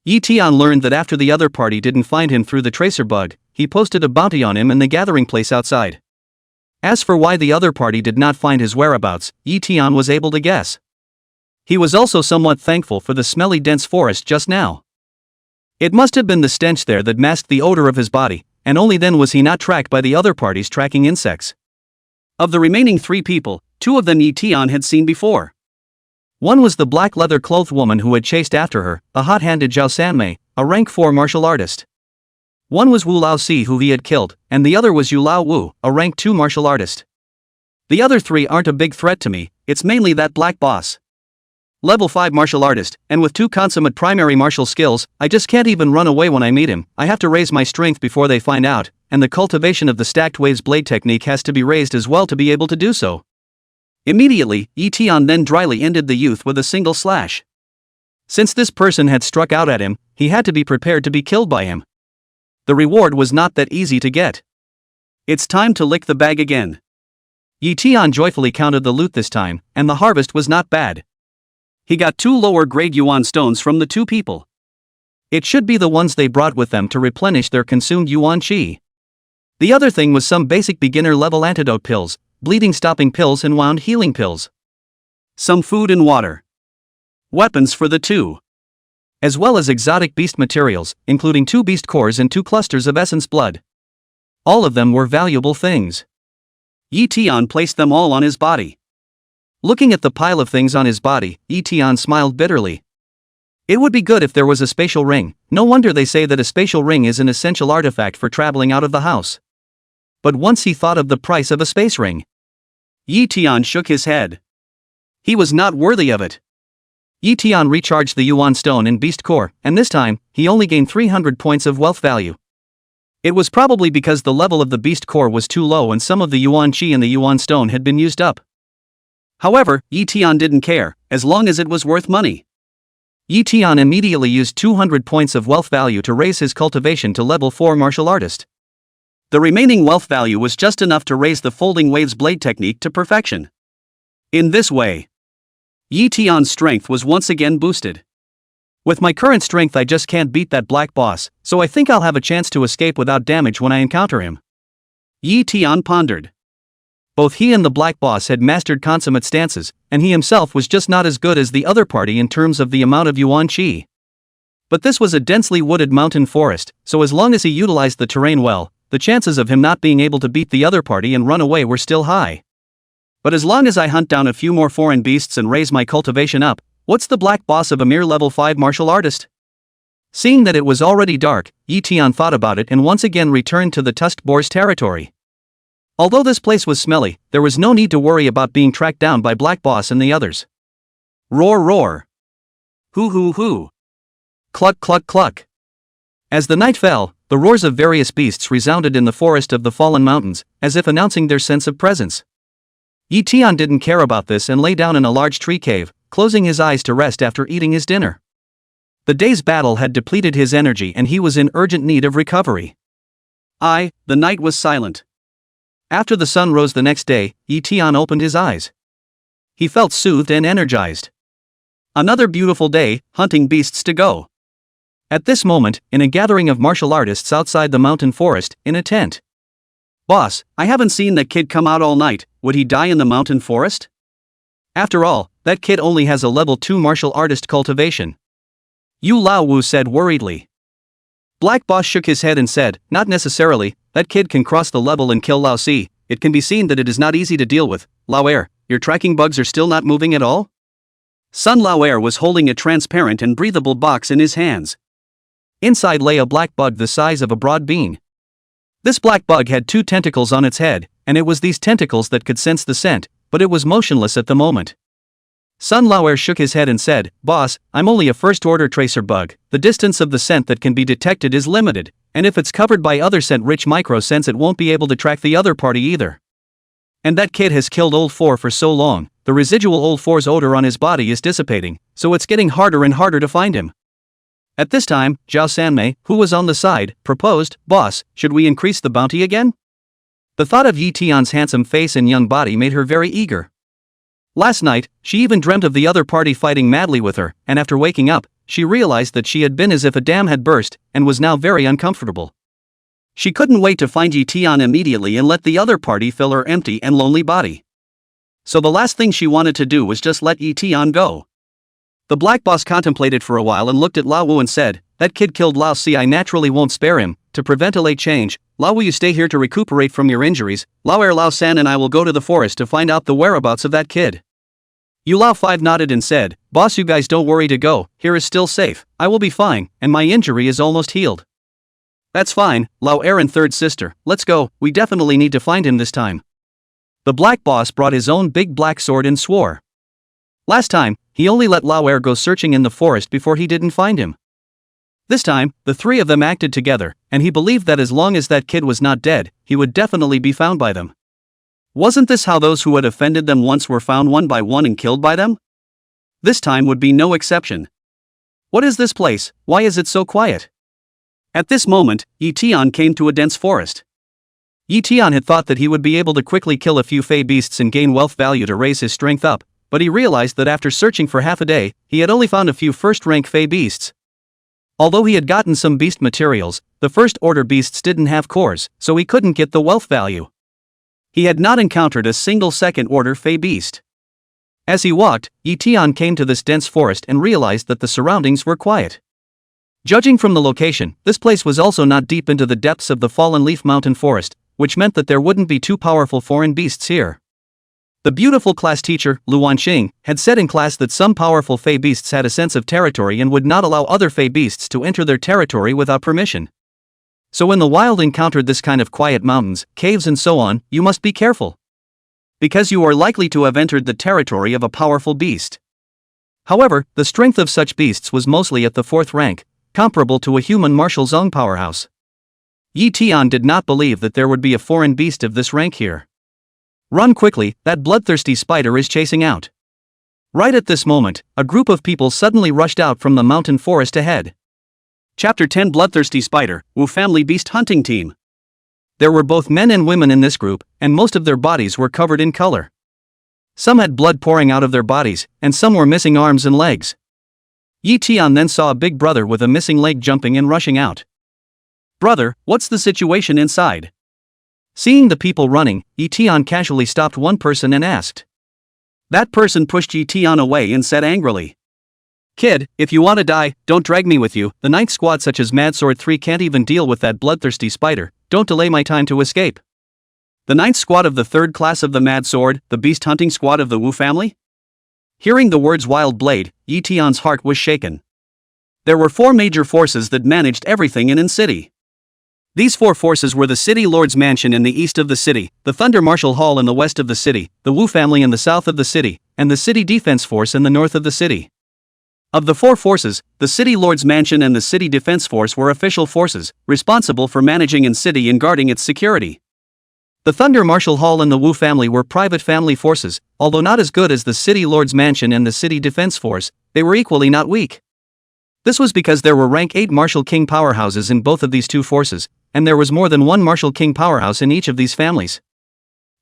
Ye Tian learned that after the other party didn't find him through the tracer bug, he posted a bounty on him in the gathering place outside. As for why the other party did not find his whereabouts, Ye Tian was able to guess. He was also somewhat thankful for the smelly dense forest just now. It must have been the stench there that masked the odor of his body, and only then was he not tracked by the other parties tracking insects. Of the remaining 3 people, 2 of them Ye Tian had seen before. One was the black leather-clothed woman who had chased after her, a hot-handed Zhao Sanmei, a rank 4 martial artist. One was Wu Laosi who he had killed, and the other was Yulu Wu, a rank 2 martial artist. The other 3 aren't a big threat to me, it's mainly that black boss. Level 5 martial artist, and with 2 consummate primary martial skills, I just can't even run away when I meet him. I have to raise my strength before they find out, and the cultivation of the stacked waves blade technique has to be raised as well to be able to do so. Immediately, Ye Tian then dryly ended the youth with a single slash. Since this person had struck out at him, he had to be prepared to be killed by him. The reward was not that easy to get. It's time to lick the bag again. Ye Tian joyfully counted the loot this time, and the harvest was not bad. He got 2 lower-grade yuan stones from the 2 people. It should be the ones they brought with them to replenish their consumed yuan qi. The other thing was some basic beginner-level antidote pills, bleeding-stopping pills and wound healing pills. Some food and water. Weapons for the 2. As well as exotic beast materials, including 2 beast cores and 2 clusters of essence blood. All of them were valuable things. Ye Tian placed them all on his body. Looking at the pile of things on his body, Ye Tian smiled bitterly. It would be good if there was a spatial ring. No wonder they say that a spatial ring is an essential artifact for traveling out of the house. But once he thought of the price of a space ring, Ye Tian shook his head. He was not worthy of it. Ye Tian recharged the yuan stone in beast core, and this time, he only gained 300 points of wealth value. It was probably because the level of the beast core was too low and some of the yuan qi in the yuan stone had been used up. However, Ye Tian didn't care, as long as it was worth money. Ye Tian immediately used 200 points of wealth value to raise his cultivation to level 4 martial artist. The remaining wealth value was just enough to raise the folding waves blade technique to perfection. In this way, Ye Tian's strength was once again boosted. With my current strength I just can't beat that black boss, so I think I'll have a chance to escape without damage when I encounter him. Ye Tian pondered. Both he and the black boss had mastered consummate stances, and he himself was just not as good as the other party in terms of the amount of yuan qi. But this was a densely wooded mountain forest, so as long as he utilized the terrain well, the chances of him not being able to beat the other party and run away were still high. But as long as I hunt down a few more foreign beasts and raise my cultivation up, what's the black boss of a mere level 5 martial artist? Seeing that it was already dark, Ye Tian thought about it and once again returned to the tusked boars territory. Although this place was smelly, there was no need to worry about being tracked down by Black Boss and the others. Roar roar. Hoo hoo hoo. Cluck cluck cluck. As the night fell, the roars of various beasts resounded in the forest of the fallen mountains, as if announcing their sense of presence. Ye Tian didn't care about this and lay down in a large tree cave, closing his eyes to rest after eating his dinner. The day's battle had depleted his energy and he was in urgent need of recovery. The night was silent. After the sun rose the next day, Ye Tian opened his eyes. he felt soothed and energized. Another beautiful day, hunting beasts to go. At this moment, in a gathering of martial artists outside the mountain forest, in a tent. Boss, I haven't seen that kid come out all night, would he die in the mountain forest? After all, that kid only has a level 2 martial artist cultivation. Yulu Wu said worriedly. Black Boss shook his head and said, not necessarily, that kid can cross the level and kill Lao Si, it can be seen that it is not easy to deal with. Lao Air, your tracking bugs are still not moving at all? Sun Lao Air was holding a transparent and breathable box in his hands. Inside lay a black bug the size of a broad bean. This black bug had 2 tentacles on its head, and it was these tentacles that could sense the scent, but it was motionless at the moment. Sun Lao shook his head and said, Boss, I'm only a first-order tracer bug, the distance of the scent that can be detected is limited, and if it's covered by other scent-rich micro-scents it won't be able to track the other party either. And that kid has killed Old 4 for so long, the residual Old 4's odor on his body is dissipating, so it's getting harder and harder to find him. At this time, Zhao Sanmei, who was on the side, proposed, Boss, should we increase the bounty again? The thought of Ye Tian's handsome face and young body made her very eager. Last night, she even dreamt of the other party fighting madly with her, and after waking up, she realized that she had been as if a dam had burst, and was now very uncomfortable. She couldn't wait to find Ye Tian immediately and let the other party fill her empty and lonely body. So the last thing she wanted to do was just let Ye Tian go. The Black Boss contemplated for a while and looked at Lao Wu and said, that kid killed Lao Si, I naturally won't spare him. To prevent a late change, Lao Wu, you stay here to recuperate from your injuries. Lao Air, Lao San and I will go to the forest to find out the whereabouts of that kid. Yulu 5 nodded and said, Boss, you guys don't worry to go, here is still safe, I will be fine, and my injury is almost healed. That's fine, Lao Air and third sister, let's go, we definitely need to find him this time. The Black Boss brought his own big black sword and swore. Last time, he only let Lao Air go searching in the forest before he didn't find him. This time, the 3 of them acted together, and he believed that as long as that kid was not dead, he would definitely be found by them. Wasn't this how those who had offended them once were found one by one and killed by them? This time would be no exception. What is this place, why is it so quiet? At this moment, Ye Tian came to a dense forest. Ye Tian had thought that he would be able to quickly kill a few fey beasts and gain wealth value to raise his strength up, but he realized that after searching for half a day, he had only found a few first-rank fey beasts. Although he had gotten some beast materials, the first-order beasts didn't have cores, so he couldn't get the wealth value. He had not encountered a single second-order fey beast. As he walked, Ye Tian came to this dense forest and realized that the surroundings were quiet. Judging from the location, this place was also not deep into the depths of the Fallen Leaf Mountain Forest, which meant that there wouldn't be too powerful foreign beasts here. The beautiful class teacher, Lu Wanxing, had said in class that some powerful fey beasts had a sense of territory and would not allow other fey beasts to enter their territory without permission. So when the wild encountered this kind of quiet mountains, caves and so on, you must be careful. Because you are likely to have entered the territory of a powerful beast. However, the strength of such beasts was mostly at the 4th rank, comparable to a human martial zone powerhouse. Ye Tian did not believe that there would be a foreign beast of this rank here. Run quickly, that bloodthirsty spider is chasing out. Right at this moment, a group of people suddenly rushed out from the mountain forest ahead. Chapter 10 Bloodthirsty Spider, Wu Family Beast Hunting Team. There were both men and women in this group, and most of their bodies were covered in color. Some had blood pouring out of their bodies, and some were missing arms and legs. Ye Tian then saw a big brother with a missing leg jumping and rushing out. Brother, what's the situation inside? Seeing the people running, Ye Tian casually stopped one person and asked. That person pushed Ye Tian away and said angrily. Kid, if you want to die, don't drag me with you, the 9th squad such as Mad Sword 3 can't even deal with that bloodthirsty spider, don't delay my time to escape. The 9th squad of the 3rd class of the Mad Sword, the beast hunting squad of the Wu family? Hearing the words Wild Blade, Ye Tian's heart was shaken. There were 4 major forces that managed everything in City. These 4 forces were the City Lord's Mansion in the east of the city, the Thunder Martial Hall in the west of the city, the Wu family in the south of the city, and the City Defense Force in the north of the city. Of the 4 forces, the City Lord's Mansion and the City Defense Force were official forces, responsible for managing City and guarding its security. The Thunder Martial Hall and the Wu family were private family forces, although not as good as the City Lord's Mansion and the City Defense Force, they were equally not weak. This was because there were rank 8 Martial King powerhouses in both of these 2 forces, and there was more than 1 Martial King powerhouse in each of these families.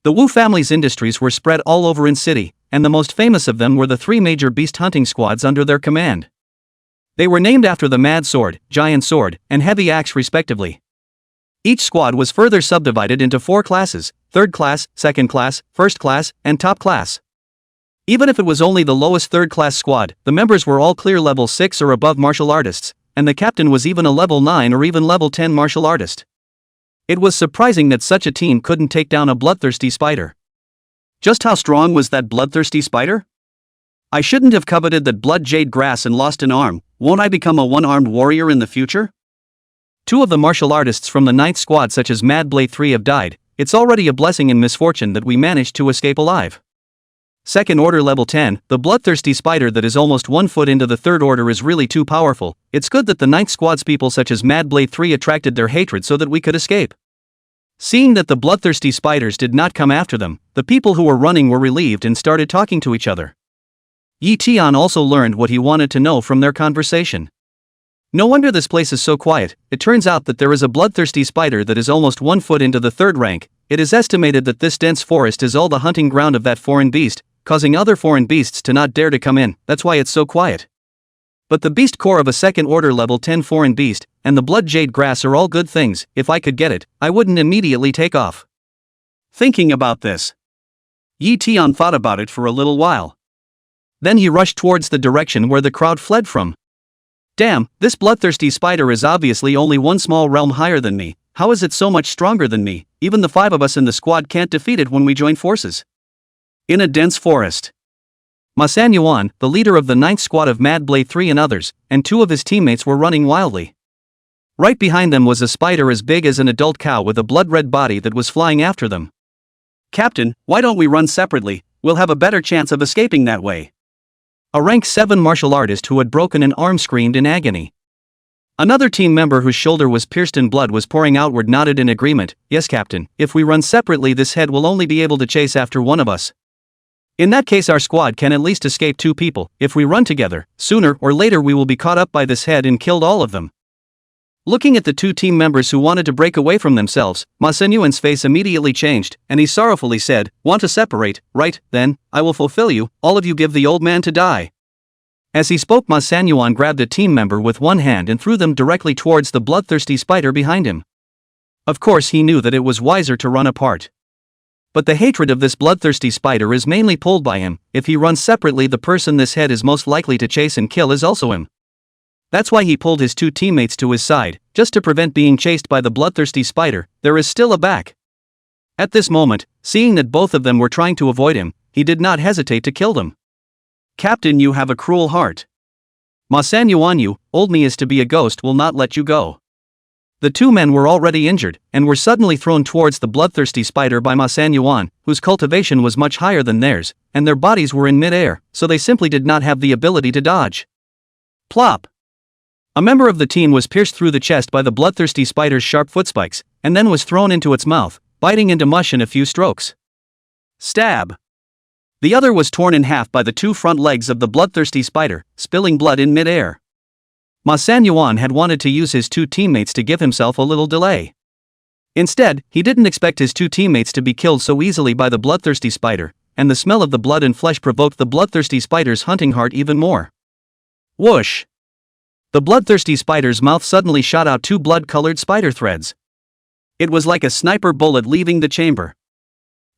The Wu family's industries were spread all over City, and the most famous of them were the 3 major beast hunting squads under their command. They were named after the Mad Sword, Giant Sword, and Heavy Axe respectively. Each squad was further subdivided into 4 classes: 3rd class, 2nd class, 1st class, and top class. Even if it was only the lowest 3rd class squad, the members were all clear level 6 or above martial artists, and the captain was even a level 9 or even level 10 martial artist. It was surprising that such a team couldn't take down a bloodthirsty spider. Just how strong was that bloodthirsty spider? I shouldn't have coveted that blood jade grass and lost an arm. Won't I become a one-armed warrior in the future? 2 of the martial artists from the 9th squad such as Mad Blade 3 have died. It's already a blessing and misfortune that we managed to escape alive. 2nd order level 10, the bloodthirsty spider that is almost 1 foot into the 3rd order is really too powerful. It's good that the 9th squad's people such as Mad Blade 3 attracted their hatred so that we could escape. Seeing that the bloodthirsty spiders did not come after them, the people who were running were relieved and started talking to each other. Ye Tian also learned what he wanted to know from their conversation. No wonder this place is so quiet. It turns out that there is a bloodthirsty spider that is almost 1 foot into the 3rd rank. It is estimated that this dense forest is all the hunting ground of that foreign beast, causing other foreign beasts to not dare to come in. That's why it's so quiet. But the beast core of a 2nd order level 10 foreign beast, and the blood jade grass are all good things. If I could get it, I wouldn't immediately take off. Thinking about this, Ye Tian thought about it for a little while. Then he rushed towards the direction where the crowd fled from. Damn, this bloodthirsty spider is obviously only 1 small realm higher than me. How is it so much stronger than me? Even the 5 of us in the squad can't defeat it when we join forces. In a dense forest, Ma Sanyuan, the leader of the 9th squad of Mad Blade 3 and others, and 2 of his teammates were running wildly. Right behind them was a spider as big as an adult cow with a blood-red body that was flying after them. Captain, why don't we run separately? We'll have a better chance of escaping that way. A rank 7 martial artist who had broken an arm screamed in agony. Another team member whose shoulder was pierced and blood was pouring outward nodded in agreement. Yes, Captain, if we run separately this head will only be able to chase after one of us. In that case our squad can at least escape 2 people. If we run together, sooner or later we will be caught up by this head and killed all of them. Looking at the 2 team members who wanted to break away from themselves, Ma Senyuan's face immediately changed, and he sorrowfully said, "Want to separate, right, then, I will fulfill you, all of you give the old man to die." As he spoke, Ma Sanyuan grabbed a team member with one hand and threw them directly towards the bloodthirsty spider behind him. Of course he knew that it was wiser to run apart. But the hatred of this bloodthirsty spider is mainly pulled by him. If he runs separately, the person this head is most likely to chase and kill is also him. That's why he pulled his 2 teammates to his side, just to prevent being chased by the bloodthirsty spider. There is still a back. At this moment, seeing that both of them were trying to avoid him, he did not hesitate to kill them. Captain, you have a cruel heart. Ma Sanyuan, you, old me is to be a ghost, will not let you go. The 2 men were already injured, and were suddenly thrown towards the bloodthirsty spider by Ma Sanyuan, whose cultivation was much higher than theirs, and their bodies were in mid-air, so they simply did not have the ability to dodge. Plop! A member of the team was pierced through the chest by the bloodthirsty spider's sharp footspikes, and then was thrown into its mouth, biting into mush in a few strokes. Stab! The other was torn in half by the 2 front legs of the bloodthirsty spider, spilling blood in mid-air. Ma Sanyuan had wanted to use his 2 teammates to give himself a little delay. Instead, he didn't expect his 2 teammates to be killed so easily by the bloodthirsty spider, and the smell of the blood and flesh provoked the bloodthirsty spider's hunting heart even more. Whoosh! The bloodthirsty spider's mouth suddenly shot out 2 blood-colored spider threads. It was like a sniper bullet leaving the chamber.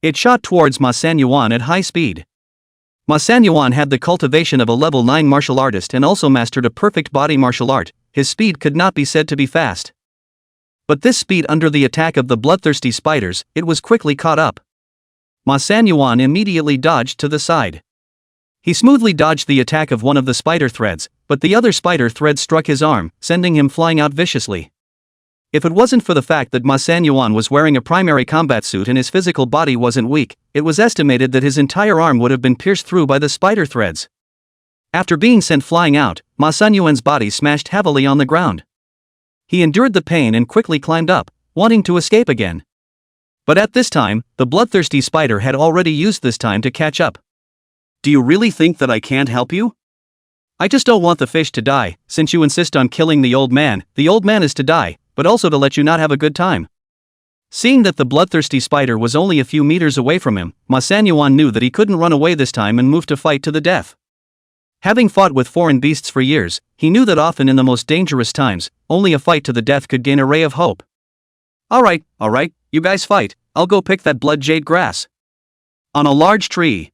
It shot towards Ma Sanyuan at high speed. Ma Sanyuan had the cultivation of a level 9 martial artist and also mastered a perfect body martial art. His speed could not be said to be fast. But this speed under the attack of the bloodthirsty spiders, it was quickly caught up. Ma Sanyuan immediately dodged to the side. He smoothly dodged the attack of one of the spider threads, but the other spider thread struck his arm, sending him flying out viciously. If it wasn't for the fact that Ma Sanyuan was wearing a primary combat suit and his physical body wasn't weak, it was estimated that his entire arm would have been pierced through by the spider threads. After being sent flying out, Ma Sanyuan's body smashed heavily on the ground. He endured the pain and quickly climbed up, wanting to escape again. But at this time, the bloodthirsty spider had already used this time to catch up. Do you really think that I can't help you? I just don't want the fish to die. Since you insist on killing the old man is to die, but also to let you not have a good time. Seeing that the bloodthirsty spider was only a few meters away from him, Ma Sanyuan knew that he couldn't run away this time and moved to fight to the death. Having fought with foreign beasts for years, he knew that often in the most dangerous times, only a fight to the death could gain a ray of hope. Alright, you guys fight, I'll go pick that blood jade grass. On a large tree.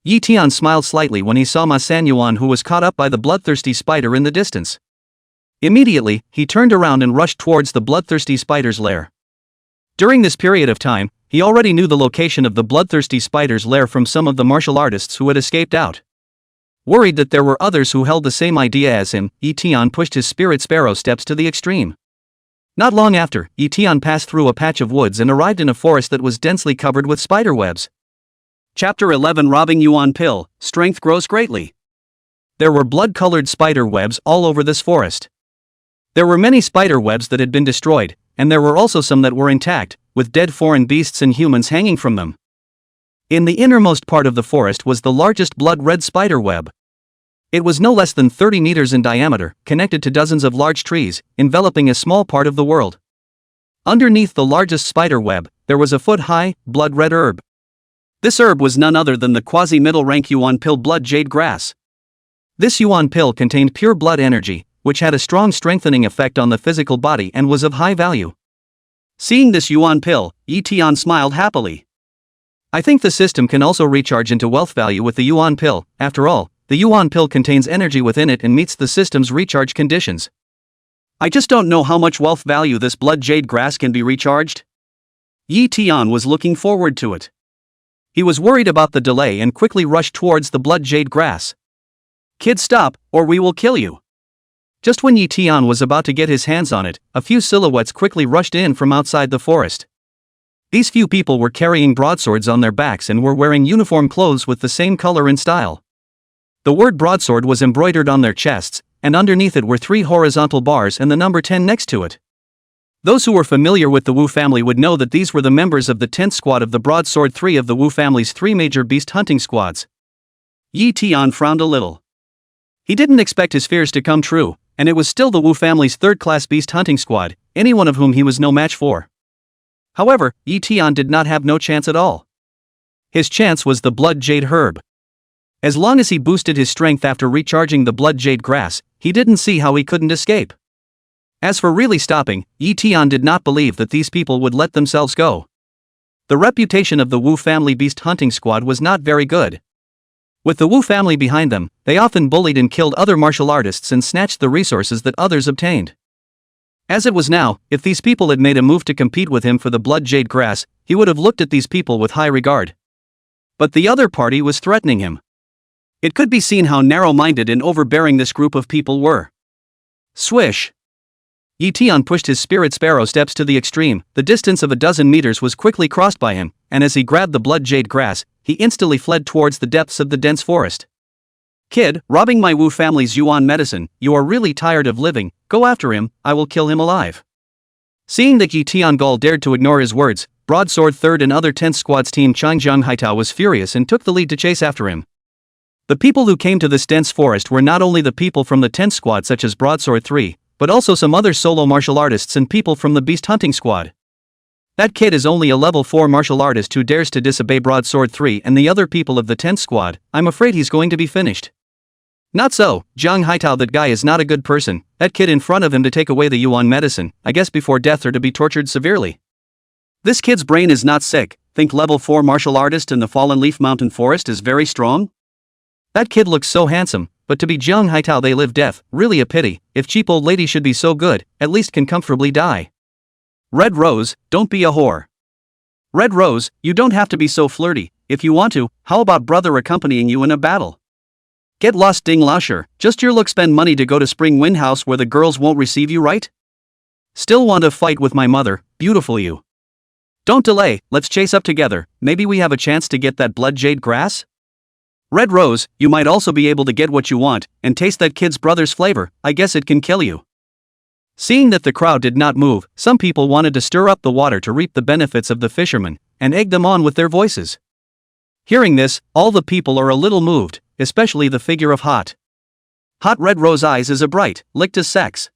Ye Tian smiled slightly when he saw Ma Sanyuan, who was caught up by the bloodthirsty spider in the distance. Immediately, he turned around and rushed towards the bloodthirsty spider's lair. During this period of time, he already knew the location of the bloodthirsty spider's lair from some of the martial artists who had escaped out. Worried that there were others who held the same idea as him, Ye Tian pushed his spirit sparrow steps to the extreme. Not long after, Ye Tian passed through a patch of woods and arrived in a forest that was densely covered with spider webs. Chapter 11 Robbing Yuan Pill, Strength Grows Greatly. There were blood-colored spider webs all over this forest. There were many spider webs that had been destroyed, and there were also some that were intact, with dead foreign beasts and humans hanging from them. In the innermost part of the forest was the largest blood-red spider web. It was no less than 30 meters in diameter, connected to dozens of large trees, enveloping a small part of the world. Underneath the largest spider web, there was a foot-high, blood-red herb. This herb was none other than the quasi-middle-rank Yuan Pill blood jade grass. This Yuan Pill contained pure blood energy, which had a strong strengthening effect on the physical body and was of high value. Seeing this Yuan Pill, Ye Tian smiled happily. I think the system can also recharge into wealth value with the Yuan Pill. After all, the Yuan Pill contains energy within it and meets the system's recharge conditions. I just don't know how much wealth value this blood jade grass can be recharged. Ye Tian was looking forward to it. He was worried about the delay and quickly rushed towards the blood jade grass. Kid, stop, or we will kill you. Just when Ye Tian was about to get his hands on it, a few silhouettes quickly rushed in from outside the forest. These few people were carrying broadswords on their backs and were wearing uniform clothes with the same color and style. The word broadsword was embroidered on their chests, and underneath it were 3 horizontal bars and the number 10 next to it. Those who were familiar with the Wu family would know that these were the members of the 10th squad of the Broadsword 3 of the Wu family's 3 major beast hunting squads. Ye Tian frowned a little. He didn't expect his fears to come true, and it was still the Wu family's 3rd-class beast hunting squad, any one of whom he was no match for. However, Ye Tian did not have no chance at all. His chance was the blood jade herb. As long as he boosted his strength after recharging the blood jade grass, he didn't see how he couldn't escape. As for really stopping, Ye Tian did not believe that these people would let themselves go. The reputation of the Wu family beast hunting squad was not very good. With the Wu family behind them, they often bullied and killed other martial artists and snatched the resources that others obtained. As it was now, if these people had made a move to compete with him for the blood jade grass, he would have looked at these people with high regard. But the other party was threatening him. It could be seen how narrow-minded and overbearing this group of people were. Swish! Ye Tian pushed his spirit sparrow steps to the extreme. The distance of a dozen meters was quickly crossed by him, and as he grabbed the blood jade grass, he instantly fled towards the depths of the dense forest. Kid, robbing my Wu family's Yuan medicine, you are really tired of living, go after him, I will kill him alive. Seeing that Ye Tian dared to ignore his words, Broadsword 3rd and other 10th Squad's team Jiang Haitao was furious and took the lead to chase after him. The people who came to this dense forest were not only the people from the 10th Squad such as Broadsword 3, but also some other solo martial artists and people from the beast hunting squad. That kid is only a level 4 martial artist who dares to disobey Broadsword 3 and the other people of the 10th Squad. I'm afraid he's going to be finished. Not so, Jiang Haitao, that guy is not a good person, that kid in front of him to take away the Yuan medicine, I guess before death or to be tortured severely. This kid's brain is not sick, think level 4 martial artist in the Fallen Leaf Mountain Forest is very strong? That kid looks so handsome, but to be Jiang Haitao they live death, really a pity, if cheap old lady should be so good, at least can comfortably die. Red Rose, don't be a whore. Red Rose, you don't have to be so flirty, if you want to, how about brother accompanying you in a battle? Get lost Ding Lasher, just your look spend money to go to Spring Wind House where the girls won't receive you right? Still want to fight with my mother, beautiful you. Don't delay, let's chase up together, maybe we have a chance to get that blood jade grass? Red Rose, you might also be able to get what you want, and taste that kid's brother's flavor, I guess it can kill you. Seeing that the crowd did not move, some people wanted to stir up the water to reap the benefits of the fishermen, and egg them on with their voices. Hearing this, all the people are a little moved, especially the figure of Hot Red Rose eyes as a bright, licked as sex.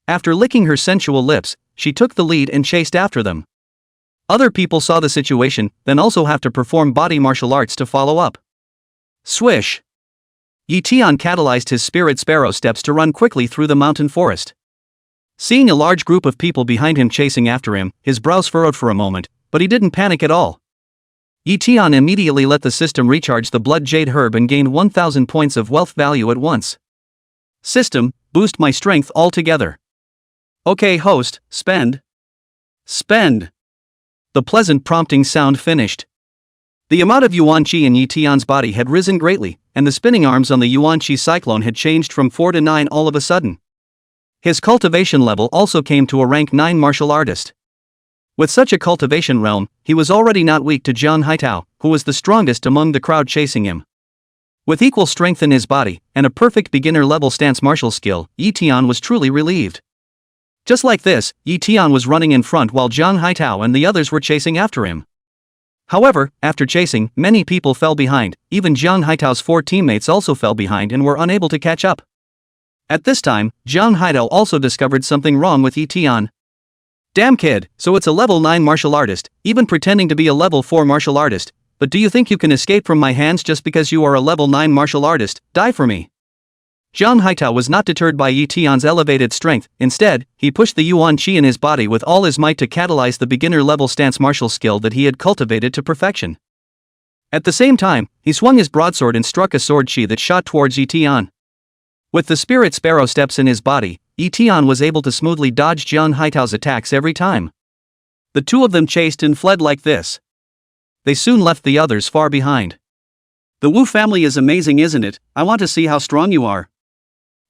After licking her sensual lips, she took the lead and chased after them. Other people saw the situation, then also have to perform body martial arts to follow up. Swish! Ye Tian catalyzed his spirit sparrow steps to run quickly through the mountain forest. Seeing a large group of people behind him chasing after him, his brows furrowed for a moment, but he didn't panic at all. Ye Tian immediately let the system recharge the blood jade herb and gained 1000 points of wealth value at once. System, boost my strength altogether. Okay host, spend. Spend. The pleasant prompting sound finished. The amount of yuan qi in Ye Tian's body had risen greatly, and the spinning arms on the yuan qi cyclone had changed from 4 to 9 all of a sudden. His cultivation level also came to a rank 9 martial artist. With such a cultivation realm, he was already not weak to Jiang Haitao, who was the strongest among the crowd chasing him. With equal strength in his body, and a perfect beginner-level stance martial skill, Ye Tian was truly relieved. Just like this, Ye Tian was running in front while Jiang Haitao and the others were chasing after him. However, after chasing, many people fell behind, even Jiang Haitao's 4 teammates also fell behind and were unable to catch up. At this time, Jiang Haitao also discovered something wrong with Ye Tian. Damn kid, so it's a level 9 martial artist, even pretending to be a level 4 martial artist, but do you think you can escape from my hands just because you are a level 9 martial artist? Die for me. Jiang Haitao was not deterred by Ye Tian's elevated strength, instead, he pushed the yuan qi in his body with all his might to catalyze the beginner-level stance martial skill that he had cultivated to perfection. At the same time, he swung his broadsword and struck a sword qi that shot towards Ye Tian. With the spirit sparrow steps in his body, Ye Tian was able to smoothly dodge Jiang Haitao's attacks every time. The two of them chased and fled like this. They soon left the others far behind. The Wu family is amazing, isn't it? I want to see how strong you are.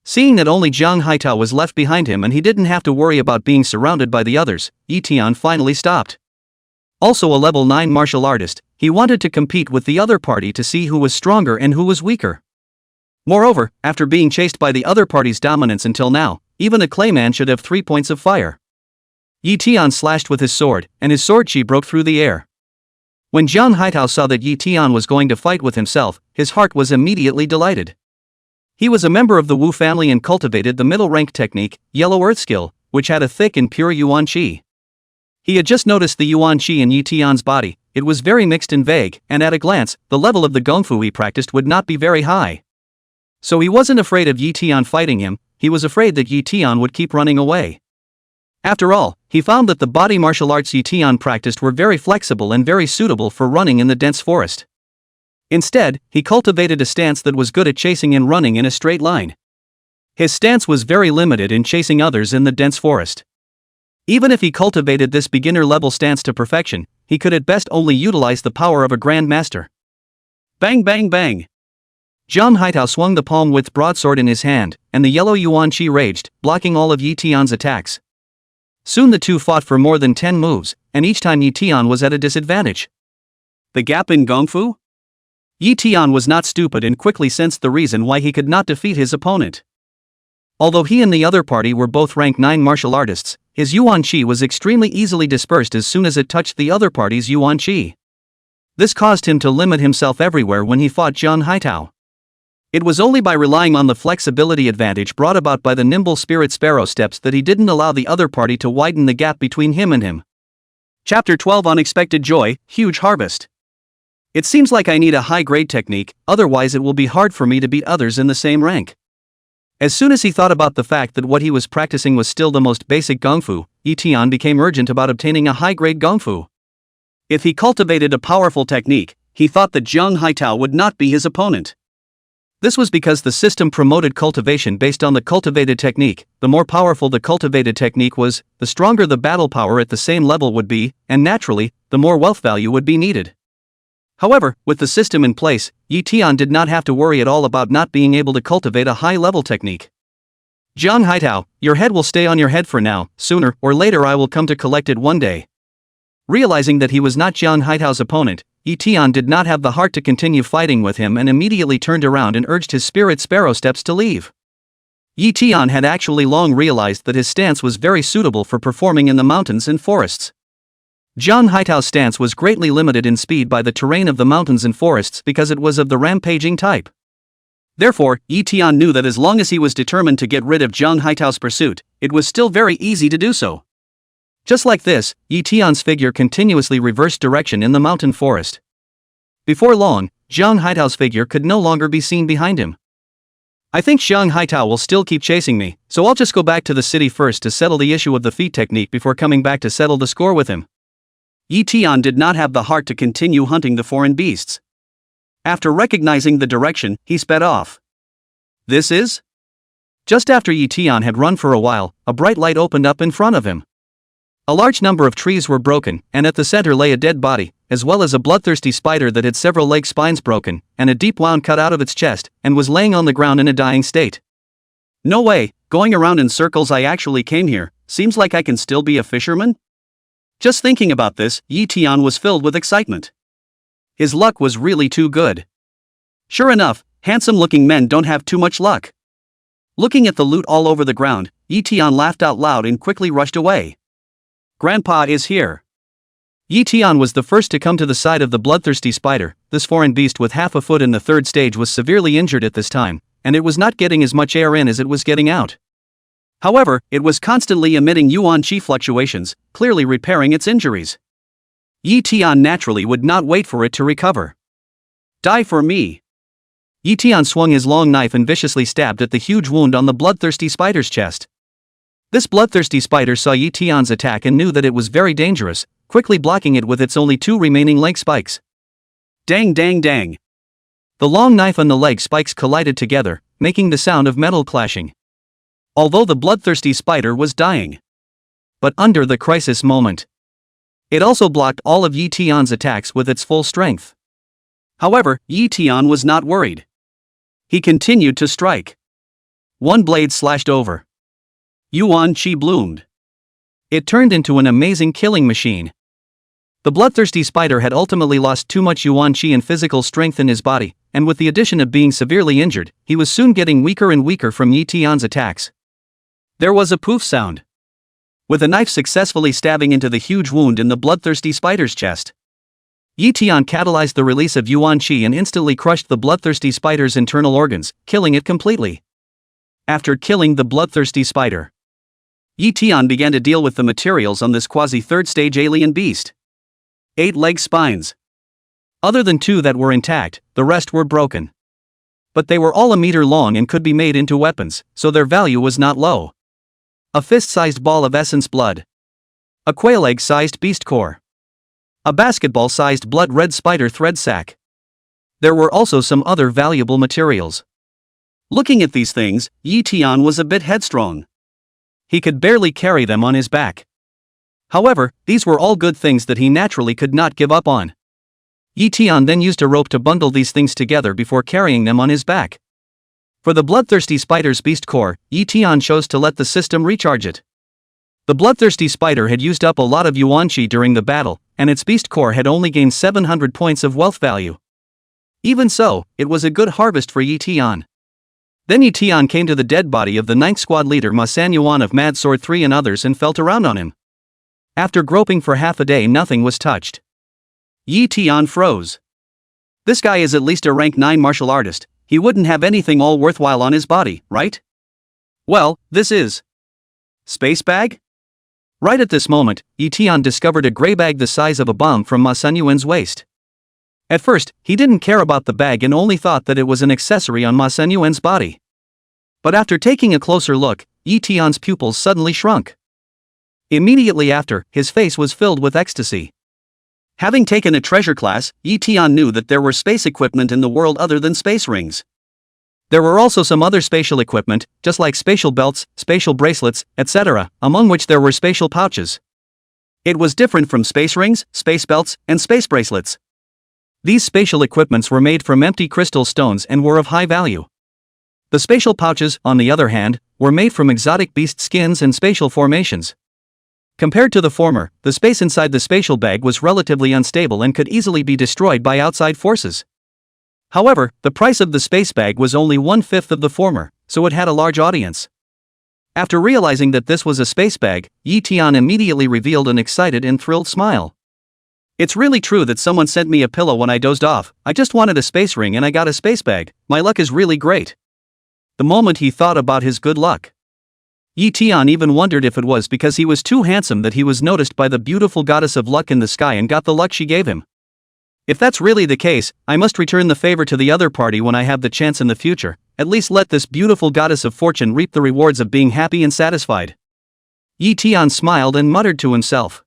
Seeing that only Jiang Haitao was left behind him and he didn't have to worry about being surrounded by the others, Ye Tian finally stopped. Also a level 9 martial artist, he wanted to compete with the other party to see who was stronger and who was weaker. Moreover, after being chased by the other party's dominance until now, even a clayman should have 3 points of fire. Ye Tian slashed with his sword, and his sword qi broke through the air. When Jiang Haitao saw that Ye Tian was going to fight with himself, his heart was immediately delighted. He was a member of the Wu family and cultivated the middle rank technique, Yellow Earth skill, which had a thick and pure yuan qi. He had just noticed the yuan qi in Ye Tian's body, it was very mixed and vague, and at a glance, the level of the gongfu he practiced would not be very high. So he wasn't afraid of Ye Tian fighting him, he was afraid that Ye Tian would keep running away. After all, he found that the body martial arts Ye Tian practiced were very flexible and very suitable for running in the dense forest. Instead, he cultivated a stance that was good at chasing and running in a straight line. His stance was very limited in chasing others in the dense forest. Even if he cultivated this beginner-level stance to perfection, he could at best only utilize the power of a Grand Master. Bang bang bang! Jiang Haitao swung the palm-width broadsword in his hand, and the yellow yuan qi raged, blocking all of Ye Tian's attacks. Soon the two fought for more than 10 moves, and each time Ye Tian was at a disadvantage. The gap in gongfu? Ye Tian was not stupid and quickly sensed the reason why he could not defeat his opponent. Although he and the other party were both rank 9 martial artists, his yuan qi was extremely easily dispersed as soon as it touched the other party's yuan qi. This caused him to limit himself everywhere when he fought Jiang Haitao. It was only by relying on the flexibility advantage brought about by the nimble spirit sparrow steps that he didn't allow the other party to widen the gap between him and him. Chapter 12 Unexpected Joy, Huge Harvest. It seems like I need a high-grade technique, otherwise it will be hard for me to beat others in the same rank. As soon as he thought about the fact that what he was practicing was still the most basic gongfu, Ye Tian became urgent about obtaining a high-grade gongfu. If he cultivated a powerful technique, he thought that Jiang Haitao would not be his opponent. This was because the system promoted cultivation based on the cultivated technique. The more powerful the cultivated technique was, the stronger the battle power at the same level would be, and naturally, the more wealth value would be needed. However, with the system in place, Ye Tian did not have to worry at all about not being able to cultivate a high-level technique. Jiang Haitao, your head will stay on your head for now, sooner or later I will come to collect it one day. Realizing that he was not Jiang Haitao's opponent, Ye Tian did not have the heart to continue fighting with him and immediately turned around and urged his spirit sparrow steps to leave. Ye Tian had actually long realized that his stance was very suitable for performing in the mountains and forests. Jiang Haitao's stance was greatly limited in speed by the terrain of the mountains and forests because it was of the rampaging type. Therefore, Ye Tian knew that as long as he was determined to get rid of Jiang Haitao's pursuit, it was still very easy to do so. Just like this, Ye Tian's figure continuously reversed direction in the mountain forest. Before long, Jiang Haitao's figure could no longer be seen behind him. I think Jiang Haitao will still keep chasing me, so I'll just go back to the city first to settle the issue of the feet technique before coming back to settle the score with him. Ye Tian did not have the heart to continue hunting the foreign beasts. After recognizing the direction, he sped off. This is? Just after Ye Tian had run for a while, a bright light opened up in front of him. A large number of trees were broken, and at the center lay a dead body, as well as a bloodthirsty spider that had several leg spines broken, and a deep wound cut out of its chest, and was laying on the ground in a dying state. No way, going around in circles. I actually came here, seems like I can still be a fisherman? Just thinking about this, Ye Tian was filled with excitement. His luck was really too good. Sure enough, handsome-looking men don't have too much luck. Looking at the loot all over the ground, Ye Tian laughed out loud and quickly rushed away. Grandpa is here. Ye Tian was the first to come to the side of the bloodthirsty spider. This foreign beast with half a foot in the third stage was severely injured at this time, and it was not getting as much air in as it was getting out. However, it was constantly emitting yuan qi fluctuations, clearly repairing its injuries. Ye Tian naturally would not wait for it to recover. Die for me. Ye Tian swung his long knife and viciously stabbed at the huge wound on the bloodthirsty spider's chest. This bloodthirsty spider saw Ye Tian's attack and knew that it was very dangerous, quickly blocking it with its only two remaining leg spikes. Dang dang dang. The long knife and the leg spikes collided together, making the sound of metal clashing. Although the bloodthirsty spider was dying. But under the crisis moment, it also blocked all of Ye Tian's attacks with its full strength. However, Ye Tian was not worried. He continued to strike. One blade slashed over. Yuan qi bloomed. It turned into an amazing killing machine. The bloodthirsty spider had ultimately lost too much yuan qi and physical strength in his body, and with the addition of being severely injured, he was soon getting weaker and weaker from Ye Tian's attacks. There was a poof sound. With a knife successfully stabbing into the huge wound in the bloodthirsty spider's chest. Ye Tian catalyzed the release of yuan qi and instantly crushed the bloodthirsty spider's internal organs, killing it completely. After killing the bloodthirsty spider, Ye Tian began to deal with the materials on this quasi-third stage alien beast. 8 leg spines. Other than 2 that were intact, the rest were broken. But they were all a meter long and could be made into weapons, so their value was not low. A fist-sized ball of essence blood. A quail egg-sized beast core. A basketball-sized blood-red spider thread sac. There were also some other valuable materials. Looking at these things, Ye Tian was a bit headstrong. He could barely carry them on his back. However, these were all good things that he naturally could not give up on. Ye Tian then used a rope to bundle these things together before carrying them on his back. For the bloodthirsty spider's beast core, Ye Tian chose to let the system recharge it. The bloodthirsty spider had used up a lot of yuan qi during the battle, and its beast core had only gained 700 points of wealth value. Even so, it was a good harvest for Ye Tian. Then Ye Tian came to the dead body of the 9th squad leader Ma San Yuan of Mad Sword 3 and others and felt around on him. After groping for half a day, nothing was touched. Ye Tian froze. This guy is at least a rank 9 martial artist, he wouldn't have anything all worthwhile on his body, right? Well, this is space bag? Right at this moment, Ye Tian discovered a gray bag the size of a bomb from Ma San Yuan's waist. At first, he didn't care about the bag and only thought that it was an accessory on Ma San Yuan's body. But after taking a closer look, Ye Tian's pupils suddenly shrunk. Immediately after, his face was filled with ecstasy. Having taken a treasure class, Ye Tian knew that there were space equipment in the world other than space rings. There were also some other spatial equipment, just like spatial belts, spatial bracelets, etc., among which there were spatial pouches. It was different from space rings, space belts, and space bracelets. These spatial equipments were made from empty crystal stones and were of high value. The spatial pouches, on the other hand, were made from exotic beast skins and spatial formations. Compared to the former, the space inside the spatial bag was relatively unstable and could easily be destroyed by outside forces. However, the price of the space bag was only 1/5 of the former, so it had a large audience. After realizing that this was a space bag, Ye Tian immediately revealed an excited and thrilled smile. It's really true that someone sent me a pillow when I dozed off. I just wanted a space ring and I got a space bag. My luck is really great. The moment he thought about his good luck, Ye Tian even wondered if it was because he was too handsome that he was noticed by the beautiful goddess of luck in the sky and got the luck she gave him. If that's really the case, I must return the favor to the other party when I have the chance in the future. At least let this beautiful goddess of fortune reap the rewards of being happy and satisfied. Ye Tian smiled and muttered to himself.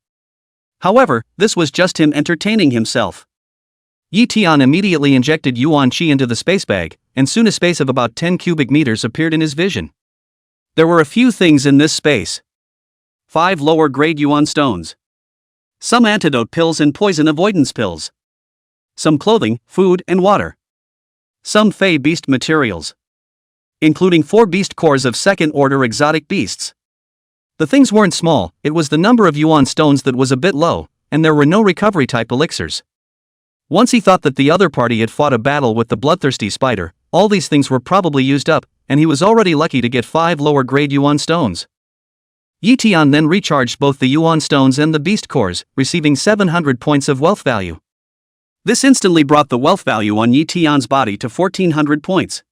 However, this was just him entertaining himself. Ye Tian immediately injected yuan qi into the space bag, and soon a space of about 10 cubic meters appeared in his vision. There were a few things in this space. 5 lower-grade yuan stones. Some antidote pills and poison avoidance pills. Some clothing, food, and water. Some fey beast materials. Including 4 beast cores of second-order exotic beasts. The things weren't small, it was the number of yuan stones that was a bit low, and there were no recovery-type elixirs. Once he thought that the other party had fought a battle with the bloodthirsty spider, all these things were probably used up, and he was already lucky to get 5 lower-grade yuan stones. Ye Tian then recharged both the yuan stones and the beast cores, receiving 700 points of wealth value. This instantly brought the wealth value on Ye Tian's body to 1400 points.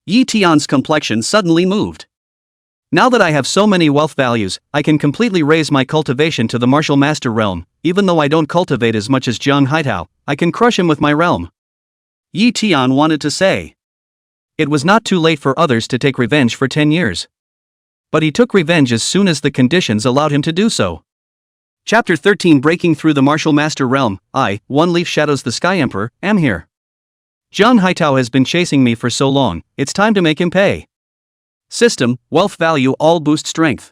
Ye Tian's complexion suddenly moved. Now that I have so many wealth values, I can completely raise my cultivation to the martial master realm. Even though I don't cultivate as much as Jiang Haitao, I can crush him with my realm. Ye Tian wanted to say. It was not too late for others to take revenge for 10 years. But he took revenge as soon as the conditions allowed him to do so. Chapter 13 Breaking Through the Martial Master Realm. I, One Leaf Shadows the Sky Emperor, am here. Jiang Haitao has been chasing me for so long, it's time to make him pay. System, wealth value all boost strength.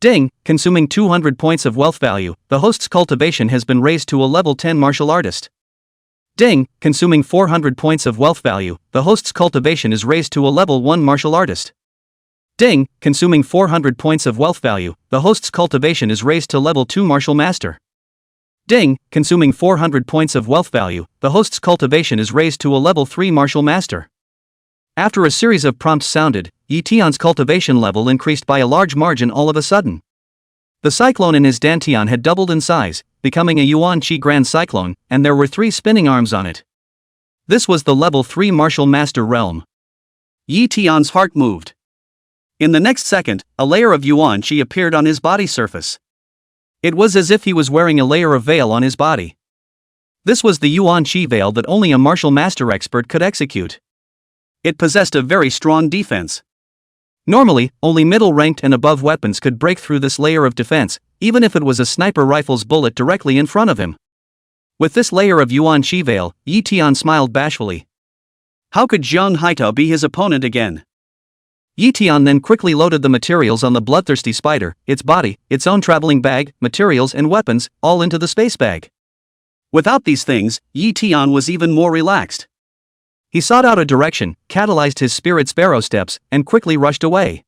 Ding, consuming 200 points of wealth value, the host's cultivation has been raised to a level 10 martial artist. Ding, consuming 400 points of wealth value, the host's cultivation is raised to a level 1 martial artist. Ding, consuming 400 points of wealth value, the host's cultivation is raised to level 2 martial master. Ding, consuming 400 points of wealth value, the host's cultivation is raised to a level 3 martial master. After a series of prompts sounded, Ye Tian's cultivation level increased by a large margin all of a sudden. The cyclone in his dantian had doubled in size, becoming a yuan qi grand cyclone, and there were 3 spinning arms on it. This was the level 3 martial master realm. Ye Tian's heart moved. In the next second, a layer of yuan qi appeared on his body surface. It was as if he was wearing a layer of veil on his body. This was the yuan qi veil that only a martial master expert could execute. It possessed a very strong defense. Normally, only middle-ranked and above weapons could break through this layer of defense, even if it was a sniper rifle's bullet directly in front of him. With this layer of yuan qi veil, Ye Tian smiled bashfully. How could Jiang Haitao be his opponent again? Ye Tian then quickly loaded the materials on the bloodthirsty spider, its body, its own traveling bag, materials and weapons, all into the space bag. Without these things, Ye Tian was even more relaxed. He sought out a direction, catalyzed his spirit sparrow steps, and quickly rushed away.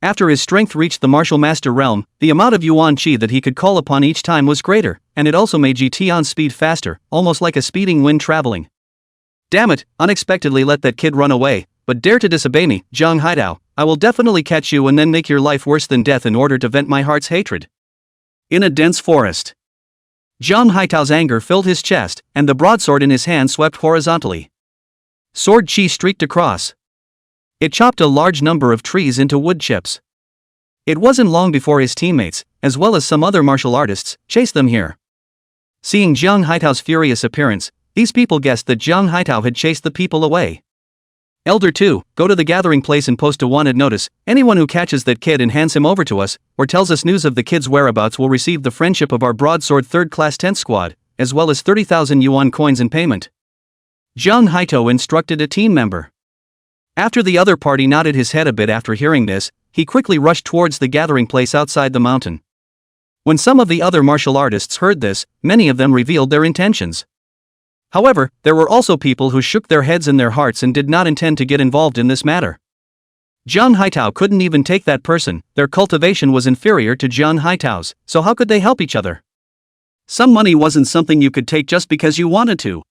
After his strength reached the martial master realm, the amount of yuan qi that he could call upon each time was greater, and it also made Ye Tian's speed faster, almost like a speeding wind traveling. Damn it, unexpectedly let that kid run away, but dare to disobey me, Jiang Haitao, I will definitely catch you and then make your life worse than death in order to vent my heart's hatred. In a dense forest. Jiang Haitao's anger filled his chest, and the broadsword in his hand swept horizontally. Sword chi streaked across. It chopped a large number of trees into wood chips. It wasn't long before his teammates, as well as some other martial artists, chased them here. Seeing Jiang Haitao's furious appearance, these people guessed that Jiang Haitao had chased the people away. Elder 2, go to the gathering place and post a wanted notice. Anyone who catches that kid and hands him over to us, or tells us news of the kid's whereabouts will receive the friendship of our broadsword 3rd class 10th squad, as well as 30,000 yuan coins in payment. Jiang Haitao instructed a team member. After the other party nodded his head a bit after hearing this, he quickly rushed towards the gathering place outside the mountain. When some of the other martial artists heard this, many of them revealed their intentions. However, there were also people who shook their heads in their hearts and did not intend to get involved in this matter. Jiang Haitao couldn't even take that person, their cultivation was inferior to Jiang Haitao's, so how could they help each other? Some money wasn't something you could take just because you wanted to.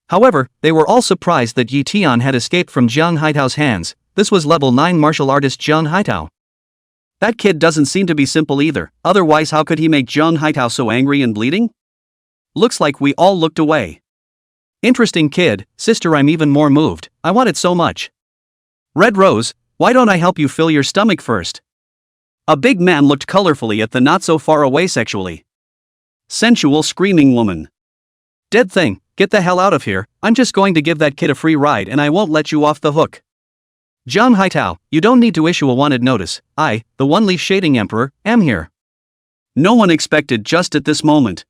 However, they were all surprised that Ye Tian had escaped from Jiang Haitao's hands. This was level 9 martial artist Jiang Haitao. That kid doesn't seem to be simple either, otherwise how could he make Jiang Haitao so angry and bleeding? Looks like we all looked away. Interesting kid, sister, I'm even more moved, I want it so much. Red Rose, Why don't I help you fill your stomach first? A big man looked colorfully at the not so far away sexually sensual screaming woman. Dead thing, get the hell out of here, I'm just going to give that kid a free ride and I won't let you off the hook. Jiang Haitao, you don't need to issue a wanted notice, I, the one-leaf shading emperor, am here. No one expected just at this moment.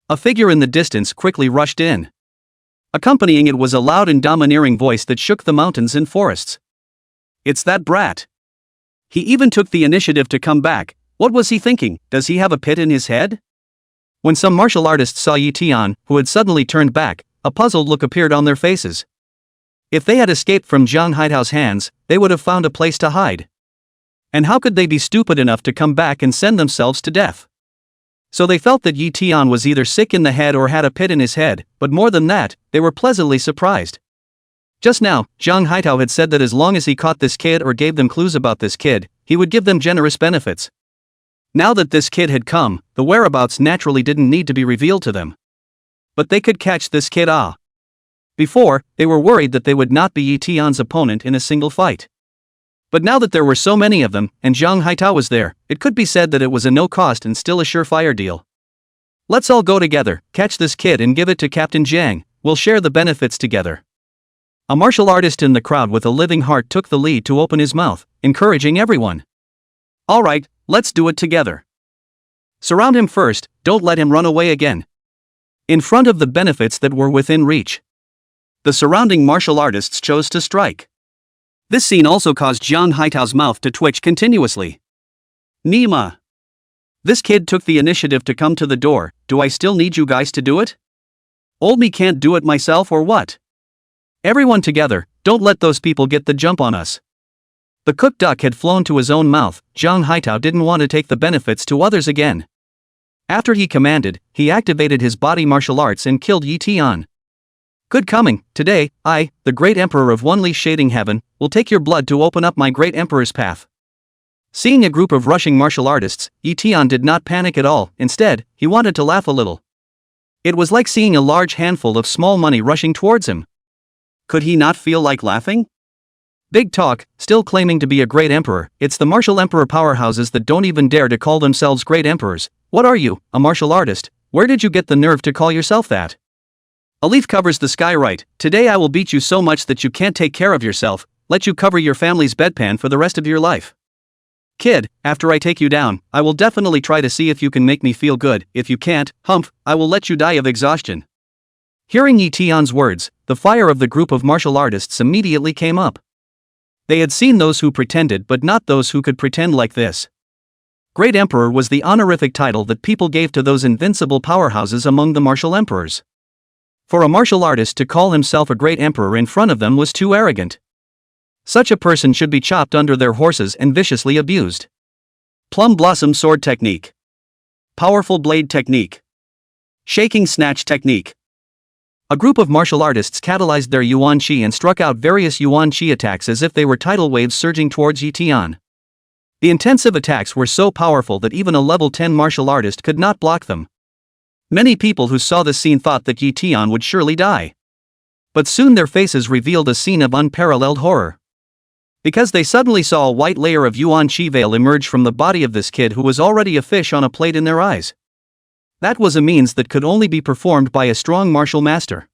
A figure in the distance quickly rushed in. Accompanying it was a loud and domineering voice that shook the mountains and forests. It's that brat. He even took the initiative to come back. What was he thinking? Does he have a pit in his head? When some martial artists saw Ye Tian, who had suddenly turned back, a puzzled look appeared on their faces. If they had escaped from Jiang Haitao's hands, they would have found a place to hide. And how could they be stupid enough to come back and send themselves to death? So they felt that Ye Tian was either sick in the head or had a pit in his head, but more than that, they were pleasantly surprised. Just now, Jiang Haitao had said that as long as he caught this kid or gave them clues about this kid, he would give them generous benefits. Now that this kid had come, the whereabouts naturally didn't need to be revealed to them. But they could catch this kid. Before, they were worried that they would not be Ye Tian's opponent in a single fight. But now that there were so many of them, and Jiang Haitao was there, it could be said that it was a no-cost and still a surefire deal. Let's all go together, catch this kid and give it to Captain Jiang, we'll share the benefits together. A martial artist in the crowd with a living heart took the lead to open his mouth, encouraging everyone. Alright, let's do it together. Surround him first, don't let him run away again. In front of the benefits that were within reach, the surrounding martial artists chose to strike. This scene also caused Jiang Haitao's mouth to twitch continuously. Nima. This kid took the initiative to come to the door, do I still need you guys to do it? Old me can't do it myself or what? Everyone together, don't let those people get the jump on us. The cooked duck had flown to his own mouth. Jiang Haitao didn't want to take the benefits to others again. After he commanded, he activated his body martial arts and killed Ye Tian. Good coming, today, I, the great emperor of one-leaf shading heaven, will take your blood to open up my great emperor's path. Seeing a group of rushing martial artists, Ye Tian did not panic at all, instead, he wanted to laugh a little. It was like seeing a large handful of small money rushing towards him. Could he not feel like laughing? Big talk, still claiming to be a great emperor, it's the martial emperor powerhouses that don't even dare to call themselves great emperors. What are you, a martial artist? Where did you get the nerve to call yourself that? A leaf covers the sky right, today I will beat you so much that you can't take care of yourself, let you cover your family's bedpan for the rest of your life. Kid, after I take you down, I will definitely try to see if you can make me feel good, if you can't, humph, I will let you die of exhaustion. Hearing Ye Tian's words, the fire of the group of martial artists immediately came up. They had seen those who pretended but not those who could pretend like this. Great Emperor was the honorific title that people gave to those invincible powerhouses among the martial emperors. For a martial artist to call himself a great emperor in front of them was too arrogant. Such a person should be chopped under their horses and viciously abused. Plum Blossom Sword Technique. Powerful Blade Technique. Shaking Snatch Technique. A group of martial artists catalyzed their Yuan Qi and struck out various Yuan Qi attacks as if they were tidal waves surging towards Ye Tian. The intensive attacks were so powerful that even a level 10 martial artist could not block them. Many people who saw this scene thought that Ye Tian would surely die. But soon their faces revealed a scene of unparalleled horror. Because they suddenly saw a white layer of Yuan Qi veil emerge from the body of this kid who was already a fish on a plate in their eyes. That was a means that could only be performed by a strong martial master.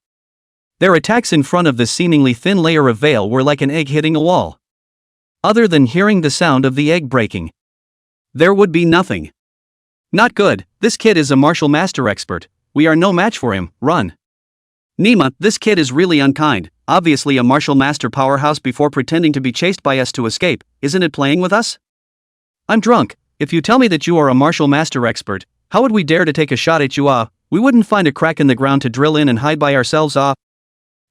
Their attacks in front of this seemingly thin layer of veil were like an egg hitting a wall. Other than hearing the sound of the egg breaking, there would be nothing. Not good, this kid is a martial master expert, we are no match for him, run. Nima, this kid is really unkind, obviously a martial master powerhouse before pretending to be chased by us to escape, isn't it playing with us? I'm drunk, if you tell me that you are a martial master expert, how would we dare to take a shot at you? We wouldn't find a crack in the ground to drill in and hide by ourselves.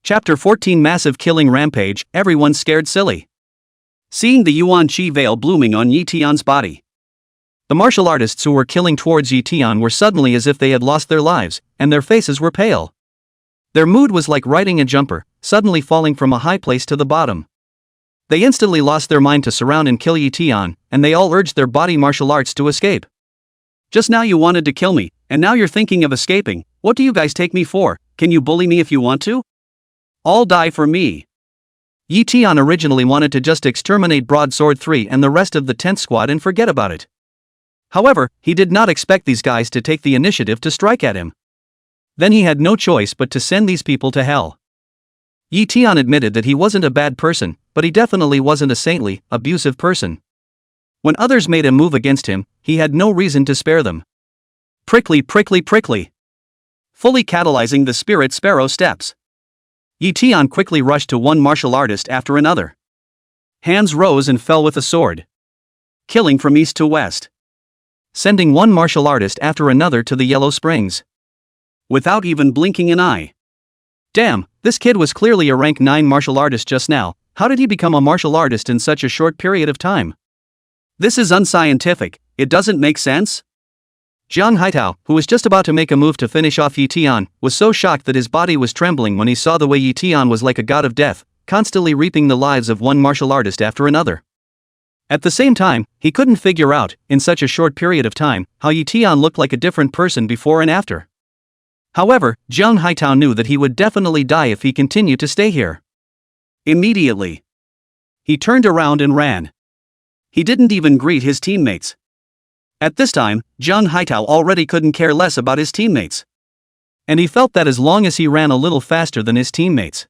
Chapter 14 Massive Killing Rampage, everyone's scared silly. Seeing the Yuan Qi veil blooming on Ye Tian's body. The martial artists who were killing towards Ye Tian were suddenly as if they had lost their lives, and their faces were pale. Their mood was like riding a jumper, suddenly falling from a high place to the bottom. They instantly lost their mind to surround and kill Ye Tian, and they all urged their body martial arts to escape. Just now you wanted to kill me, and now you're thinking of escaping, what do you guys take me for, can you bully me if you want to? All die for me. Ye Tian originally wanted to just exterminate Broadsword 3 and the rest of the 10th squad and forget about it. However, he did not expect these guys to take the initiative to strike at him. Then he had no choice but to send these people to hell. Ye Tian admitted that he wasn't a bad person, but he definitely wasn't a saintly, abusive person. When others made a move against him, he had no reason to spare them. Prickly, prickly, prickly. Fully catalyzing the spirit sparrow steps. Ye Tian quickly rushed to one martial artist after another. Hands rose and fell with a sword. Killing from east to west. Sending one martial artist after another to the Yellow Springs. Without even blinking an eye. Damn, this kid was clearly a rank 9 martial artist just now. How did he become a martial artist in such a short period of time? This is unscientific, it doesn't make sense? Jiang Haitao, who was just about to make a move to finish off Ye Tian, was so shocked that his body was trembling when he saw the way Ye Tian was like a god of death, constantly reaping the lives of one martial artist after another. At the same time, he couldn't figure out, in such a short period of time, how Ye Tian looked like a different person before and after. However, Jiang Haitao knew that he would definitely die if he continued to stay here. Immediately, he turned around and ran. He didn't even greet his teammates. At this time, Jiang Haitao already couldn't care less about his teammates. And he felt that as long as he ran a little faster than his teammates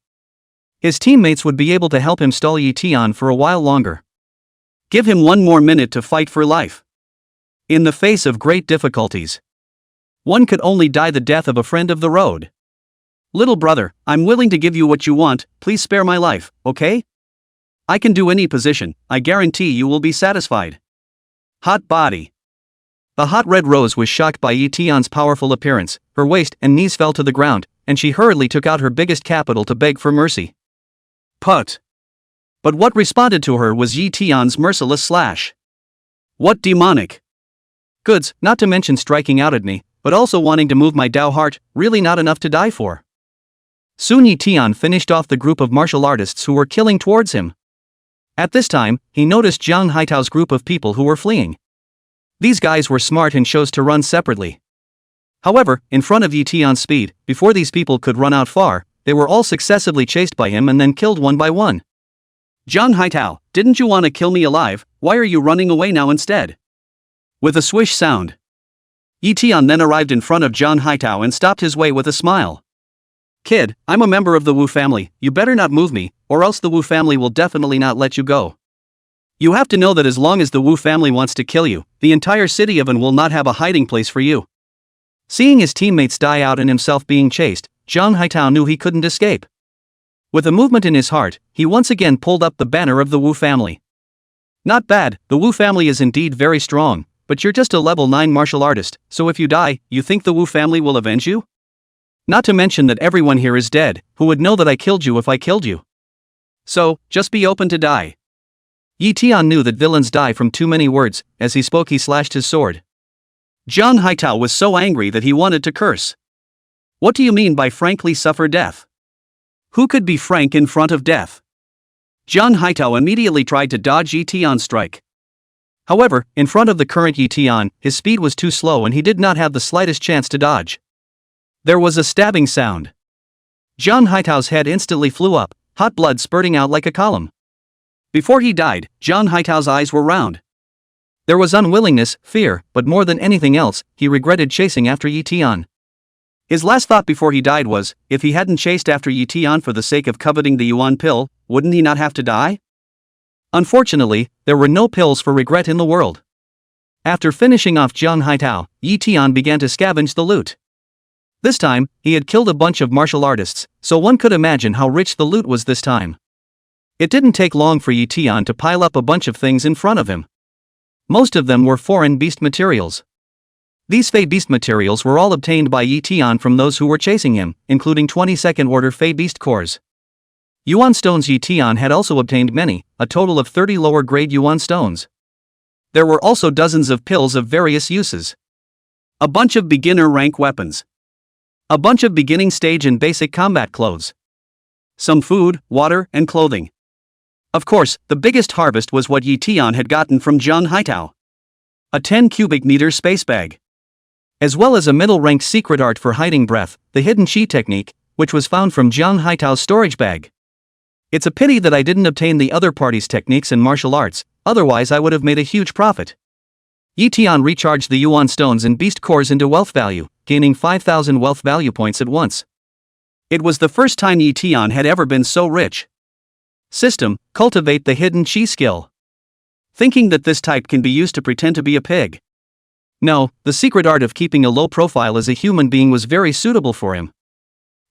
would be able to help him stall Ye Tian for a while longer. Give him one more minute to fight for life. In the face of great difficulties, one could only die the death of a friend of the road. Little brother, I'm willing to give you what you want, please spare my life, okay? I can do any position, I guarantee you will be satisfied. Hot body. The hot red rose was shocked by Ye Tian's powerful appearance, her waist and knees fell to the ground, and she hurriedly took out her biggest capital to beg for mercy. Put. But what responded to her was Ye Tian's merciless slash. What demonic goods, not to mention striking out at me, but also wanting to move my Dao heart, really not enough to die for. Soon Ye Tian finished off the group of martial artists who were killing towards him. At this time, he noticed Jiang Haitao's group of people who were fleeing. These guys were smart and chose to run separately. However, in front of Ye Tian's speed, before these people could run out far, they were all successively chased by him and then killed one by one. Jiang Haitao, didn't you want to kill me alive, why are you running away now instead? With a swish sound. Ye Tian then arrived in front of Jiang Haitao and stopped his way with a smile. Kid, I'm a member of the Wu family, you better not move me, or else the Wu family will definitely not let you go. You have to know that as long as the Wu family wants to kill you, the entire city of An will not have a hiding place for you. Seeing his teammates die out and himself being chased, Jiang Haitao knew he couldn't escape. With a movement in his heart, he once again pulled up the banner of the Wu family. Not bad, the Wu family is indeed very strong, but you're just a level 9 martial artist, so if you die, you think the Wu family will avenge you? Not to mention that everyone here is dead, who would know that I killed you if I killed you. So, just be open to die. Ye Tian knew that villains die from too many words, as he spoke he slashed his sword. Jiang Haitao was so angry that he wanted to curse. What do you mean by frankly suffer death? Who could be frank in front of death? Jiang Haitao immediately tried to dodge Ye Tian's strike. However, in front of the current Ye Tian, his speed was too slow and he did not have the slightest chance to dodge. There was a stabbing sound. Jiang Haitao's head instantly flew up, hot blood spurting out like a column. Before he died, Jiang Haitao's eyes were round. There was unwillingness, fear, but more than anything else, he regretted chasing after Ye Tian. His last thought before he died was, if he hadn't chased after Ye Tian for the sake of coveting the Yuan pill, wouldn't he not have to die? Unfortunately, there were no pills for regret in the world. After finishing off Jiang Haitao, Ye Tian began to scavenge the loot. This time, he had killed a bunch of martial artists, so one could imagine how rich the loot was this time. It didn't take long for Ye Tian to pile up a bunch of things in front of him. Most of them were foreign beast materials. These Fey beast materials were all obtained by Ye Tian from those who were chasing him, including 22nd order Fey beast cores. Yuan stones. Ye Tian had also obtained many, a total of 30 lower grade Yuan stones. There were also dozens of pills of various uses. A bunch of beginner rank weapons. A bunch of beginning stage and basic combat clothes. Some food, water, and clothing. Of course, the biggest harvest was what Ye Tian had gotten from Jiang Haitao. A 10 cubic meter space bag. As well as a middle-ranked secret art for hiding breath, the hidden chi technique, which was found from Jiang Haitao's storage bag. It's a pity that I didn't obtain the other party's techniques and martial arts, otherwise I would have made a huge profit. Ye Tian recharged the Yuan stones and beast cores into wealth value, gaining 5,000 wealth value points at once. It was the first time Ye Tian had ever been so rich. System: cultivate the hidden chi skill. Thinking that this type can be used to pretend to be a pig. No, the secret art of keeping a low profile as a human being was very suitable for him.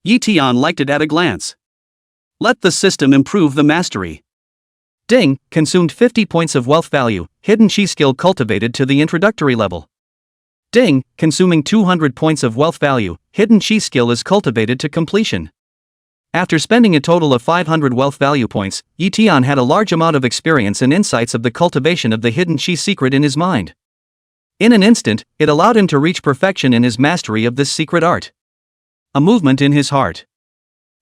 Ye Tian liked it at a glance. Let the system improve the mastery. Ding, consumed 50 points of wealth value, hidden chi skill cultivated to the introductory level. Ding, consuming 200 points of wealth value, hidden chi skill is cultivated to completion. After spending a total of 500 wealth value points, Ye Tian had a large amount of experience and insights of the cultivation of the hidden chi secret in his mind. In an instant, it allowed him to reach perfection in his mastery of this secret art. A movement in his heart.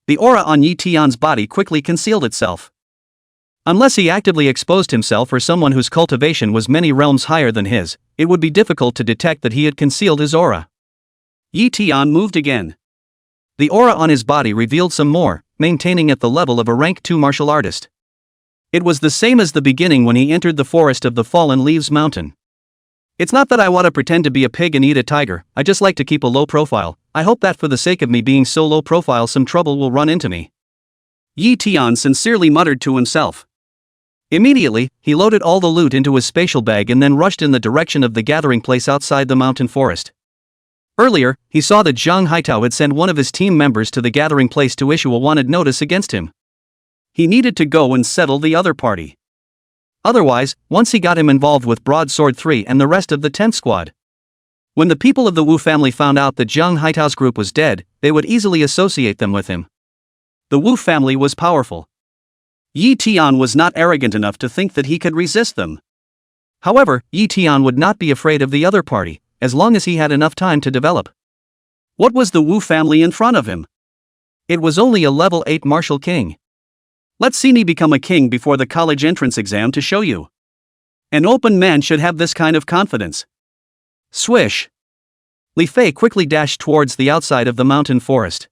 The aura on Ye Tian's body quickly concealed itself. Unless he actively exposed himself or someone whose cultivation was many realms higher than his, it would be difficult to detect that he had concealed his aura. Ye Tian moved again. The aura on his body revealed some more, maintaining at the level of a rank 2 martial artist. It was the same as the beginning when he entered the forest of the Fallen Leaves Mountain. It's not that I want to pretend to be a pig and eat a tiger, I just like to keep a low profile. I hope that for the sake of me being so low profile some trouble will run into me. Ye Tian sincerely muttered to himself. Immediately, he loaded all the loot into his spatial bag and then rushed in the direction of the gathering place outside the mountain forest. Earlier, he saw that Jiang Haitao had sent one of his team members to the gathering place to issue a wanted notice against him. He needed to go and settle the other party. Otherwise, once he got him involved with Broadsword 3 and the rest of the 10th squad. When the people of the Wu family found out that Jiang Haitao's group was dead, they would easily associate them with him. The Wu family was powerful. Ye Tian was not arrogant enough to think that he could resist them. However, Ye Tian would not be afraid of the other party, as long as he had enough time to develop. What was the Wu family in front of him? It was only a level 8 martial king. Let's see me become a king before the college entrance exam to show you. An open man should have this kind of confidence. Swish! Li Fei quickly dashed towards the outside of the mountain forest.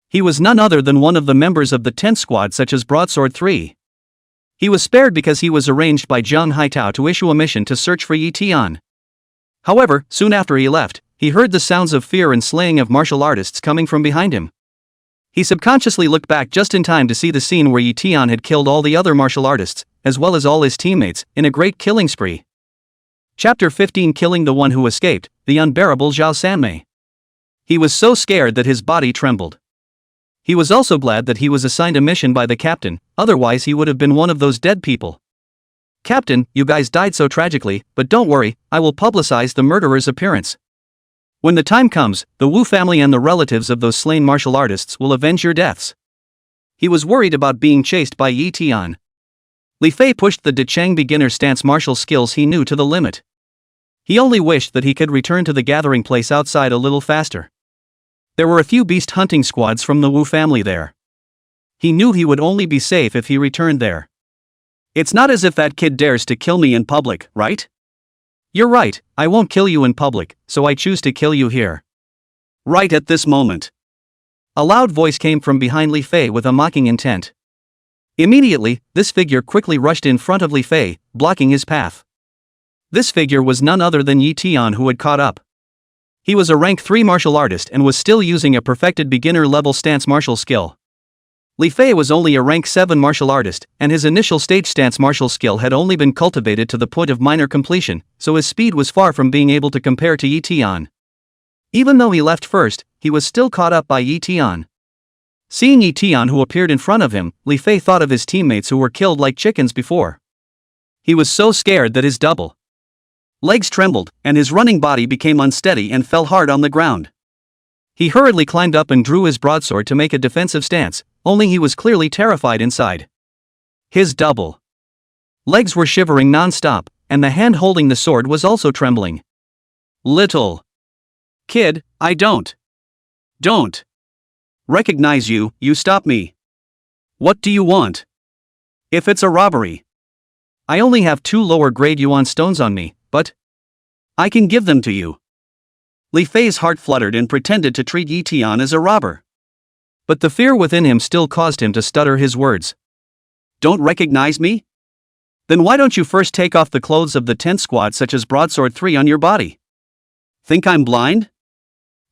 He was none other than one of the members of the 10th squad such as Broadsword 3. He was spared because he was arranged by Jiang Haitao to issue a mission to search for Ye Tian. However, soon after he left, he heard the sounds of fear and slaying of martial artists coming from behind him. He subconsciously looked back just in time to see the scene where Ye Tian had killed all the other martial artists, as well as all his teammates, in a great killing spree. Chapter 15: Killing the One Who Escaped, the Unbearable Zhao Sanmei. He was so scared that his body trembled. He was also glad that he was assigned a mission by the captain, otherwise he would have been one of those dead people. Captain, you guys died so tragically, but don't worry, I will publicize the murderer's appearance. When the time comes, the Wu family and the relatives of those slain martial artists will avenge your deaths. He was worried about being chased by Ye Tian. Li Fei pushed the Decheng beginner stance martial skills he knew to the limit. He only wished that he could return to the gathering place outside a little faster. There were a few beast hunting squads from the Wu family there. He knew he would only be safe if he returned there. It's not as if that kid dares to kill me in public, right? You're right, I won't kill you in public, so I choose to kill you here. Right at this moment. A loud voice came from behind Li Fei with a mocking intent. Immediately, this figure quickly rushed in front of Li Fei, blocking his path. This figure was none other than Ye Tian, who had caught up. He was a rank 3 martial artist and was still using a perfected beginner level stance martial skill. Li Fei was only a rank 7 martial artist, and his initial stage stance martial skill had only been cultivated to the point of minor completion, so his speed was far from being able to compare to Ye Tian. Even though he left first, he was still caught up by Ye Tian. Seeing Ye Tian who appeared in front of him, Li Fei thought of his teammates who were killed like chickens before. He was so scared that his double legs trembled, and his running body became unsteady and fell hard on the ground. He hurriedly climbed up and drew his broadsword to make a defensive stance, only he was clearly terrified inside. His double legs were shivering non-stop, and the hand holding the sword was also trembling. Little kid, I don't recognize you, you stop me. What do you want? If it's a robbery. I only have 2 lower grade yuan stones on me, but I can give them to you. Li Fei's heart fluttered and pretended to treat Ye Tian as a robber. But the fear within him still caused him to stutter his words. Don't recognize me? Then why don't you first take off the clothes of the 10th squad such as Broadsword 3 on your body? Think I'm blind?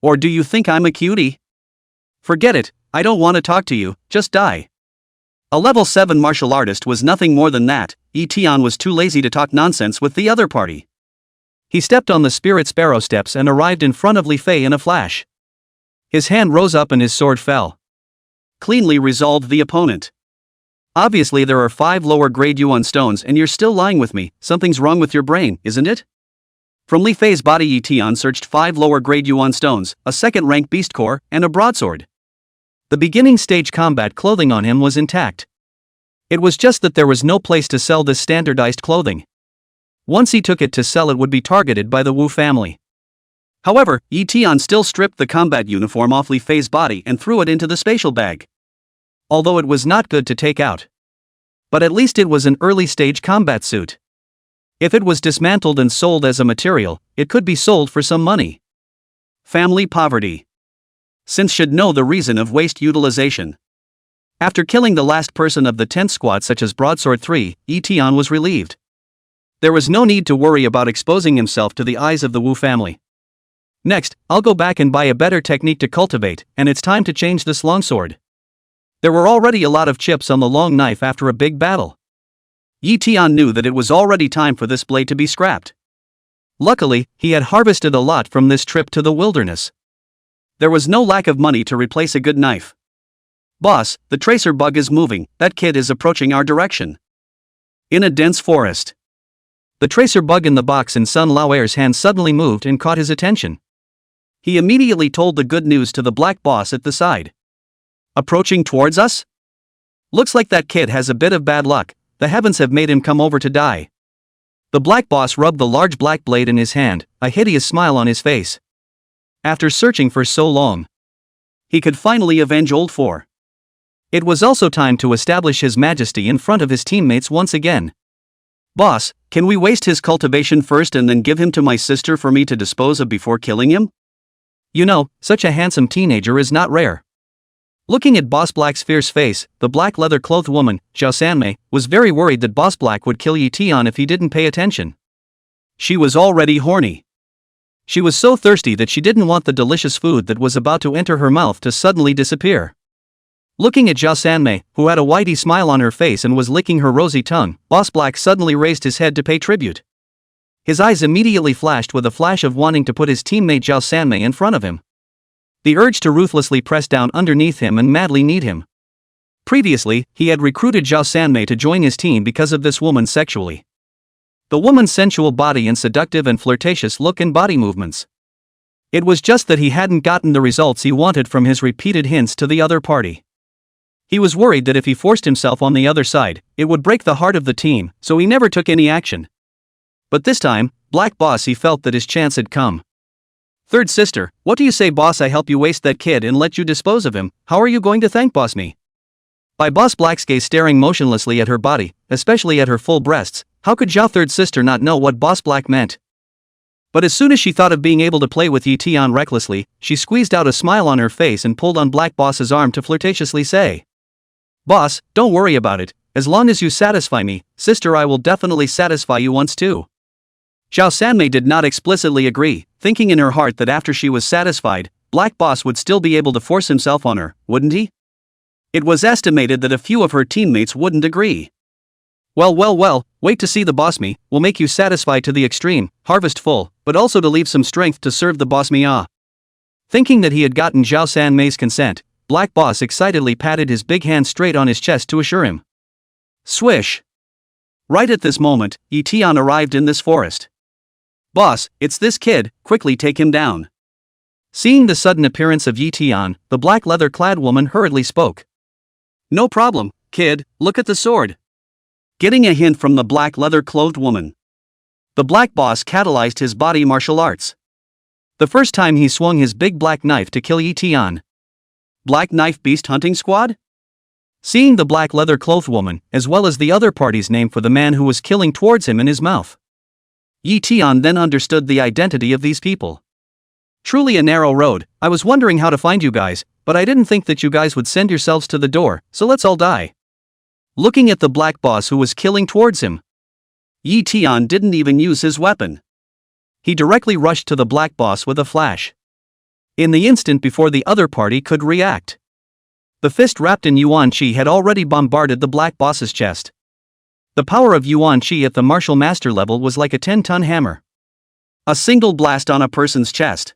Or do you think I'm a cutie? Forget it, I don't want to talk to you, just die. A level 7 martial artist was nothing more than that. Ye Tian was too lazy to talk nonsense with the other party. He stepped on the spirit sparrow steps and arrived in front of Li Fei in a flash. His hand rose up and his sword fell. Cleanly resolved the opponent. Obviously there are 5 lower grade Yuan stones and you're still lying with me, something's wrong with your brain, isn't it? From Li Fei's body Ye Tian searched 5 lower grade Yuan stones, a second rank beast core, and a broadsword. The beginning stage combat clothing on him was intact. It was just that there was no place to sell this standardized clothing. Once he took it to sell it would be targeted by the Wu family. However, Ye Tian still stripped the combat uniform off Li Fei's body and threw it into the spatial bag. Although it was not good to take out. But at least it was an early stage combat suit. If it was dismantled and sold as a material, it could be sold for some money. Family poverty. Since should know the reason of waste utilization. After killing the last person of the 10th squad such as Broadsword 3, Ye Tian was relieved. There was no need to worry about exposing himself to the eyes of the Wu family. Next, I'll go back and buy a better technique to cultivate, and it's time to change this longsword. There were already a lot of chips on the long knife after a big battle. Ye Tian knew that it was already time for this blade to be scrapped. Luckily, he had harvested a lot from this trip to the wilderness. There was no lack of money to replace a good knife. Boss, the tracer bug is moving, that kid is approaching our direction. In a dense forest. The tracer bug in the box in Sun Laoer's hand suddenly moved and caught his attention. He immediately told the good news to the black boss at the side. Approaching towards us? Looks like that kid has a bit of bad luck, the heavens have made him come over to die. The black boss rubbed the large black blade in his hand, a hideous smile on his face. After searching for so long, he could finally avenge Old Four. It was also time to establish his majesty in front of his teammates once again. Boss, can we waste his cultivation first and then give him to my sister for me to dispose of before killing him? You know, such a handsome teenager is not rare. Looking at Boss Black's fierce face, the black leather-clothed woman, Zhao Sanmei, was very worried that Boss Black would kill Ye Tian if he didn't pay attention. She was already horny. She was so thirsty that she didn't want the delicious food that was about to enter her mouth to suddenly disappear. Looking at Zhao Sanmei, who had a whitey smile on her face and was licking her rosy tongue, Boss Black suddenly raised his head to pay tribute. His eyes immediately flashed with a flash of wanting to put his teammate Zhao Sanmei in front of him. The urge to ruthlessly press down underneath him and madly knead him. Previously, he had recruited Zhao Sanmei to join his team because of this woman sexually. The woman's sensual body and seductive and flirtatious look and body movements. It was just that he hadn't gotten the results he wanted from his repeated hints to the other party. He was worried that if he forced himself on the other side, it would break the heart of the team, so he never took any action. But this time, Black Boss, he felt that his chance had come. Third sister, what do you say, boss? I help you waste that kid and let you dispose of him. How are you going to thank boss me? By Boss Black's gaze staring motionlessly at her body, especially at her full breasts, how could Zhao third sister not know what Boss Black meant? But as soon as she thought of being able to play with Ye Tian recklessly, she squeezed out a smile on her face and pulled on Black Boss's arm to flirtatiously say, "Boss, don't worry about it, as long as you satisfy me, sister, I will definitely satisfy you once too." Zhao Sanmei did not explicitly agree, thinking in her heart that after she was satisfied, Black Boss would still be able to force himself on her, wouldn't he? It was estimated that a few of her teammates wouldn't agree. Well, wait to see the boss me, will make you satisfied to the extreme, harvest full, but also to leave some strength to serve the boss me ah. Thinking that he had gotten Zhao Sanmei's consent, Black Boss excitedly patted his big hand straight on his chest to assure him. Swish! Right at this moment, Ye Tian arrived in this forest. Boss, it's this kid, quickly take him down. Seeing the sudden appearance of Ye Tian, the black leather-clad woman hurriedly spoke. No problem, kid, look at the sword. Getting a hint from the black leather-clothed woman, the Black Boss catalyzed his body martial arts. The first time he swung his big black knife to kill Ye Tian. Black Knife Beast Hunting Squad? Seeing the black leather-clothed woman, as well as the other party's name for the man who was killing towards him in his mouth, Ye Tian then understood the identity of these people. Truly a narrow road, I was wondering how to find you guys, but I didn't think that you guys would send yourselves to the door, so let's all die. looking at the black boss who was killing towards him. Ye Tian didn't even use his weapon. He directly rushed to the black boss with a flash. In the instant before the other party could react, the fist wrapped in Yuan Qi had already bombarded the black boss's chest. The power of Yuan Qi at the martial master level was like a 10-ton hammer. A single blast on a person's chest.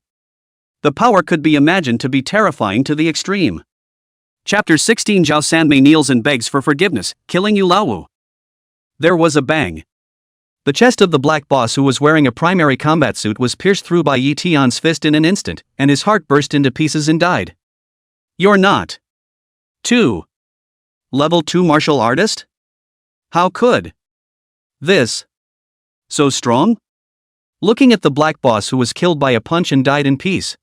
The power could be imagined to be terrifying to the extreme. Chapter 16. Zhao Sanmei kneels and begs for forgiveness, killing Yulu Wu. There was a bang. The chest of the black boss, who was wearing a primary combat suit, was pierced through by Ye Tian's fist in an instant, and his heart burst into pieces and died. You're not 2. Level 2 martial artist? How could this so strong? Looking at the black boss, who was killed by a punch and died in peace,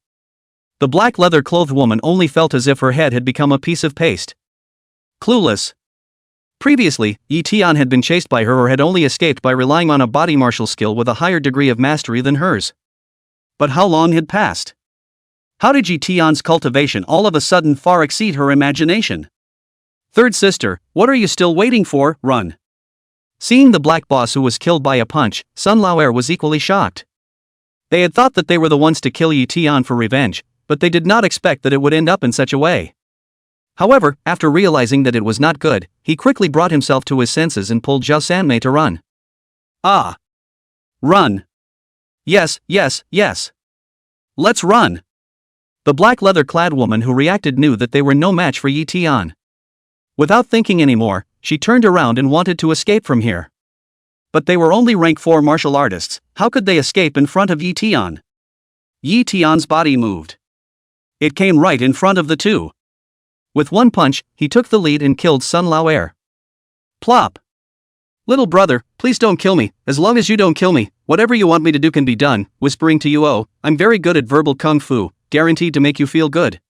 the black leather-clothed woman only felt as if her head had become a piece of paste. Clueless. Previously, Ye Tian had been chased by her or had only escaped by relying on a body martial skill with a higher degree of mastery than hers. But how long had passed? How did Ye Tian's cultivation all of a sudden far exceed her imagination? Third sister, what are you still waiting for? Run. Seeing the black boss who was killed by a punch, Sun Laoer was equally shocked. They had thought that they were the ones to kill Ye Tian for revenge, but they did not expect that it would end up in such a way. However, after realizing that it was not good, he quickly brought himself to his senses and pulled Zhao Sanmei to run. Ah! Run! Yes, yes, yes! Let's run! The black leather-clad woman who reacted knew that they were no match for Ye Tian. Without thinking anymore, she turned around and wanted to escape from here. But they were only rank 4 martial artists. How could they escape in front of Ye Tian? Ye Tian's body moved. It came right in front of the two. With one punch, he took the lead and killed Sun Laoer. Plop! Little brother, please don't kill me. As long as you don't kill me, whatever you want me to do can be done. Whispering to Yuo, I'm very good at verbal kung fu, guaranteed to make you feel good.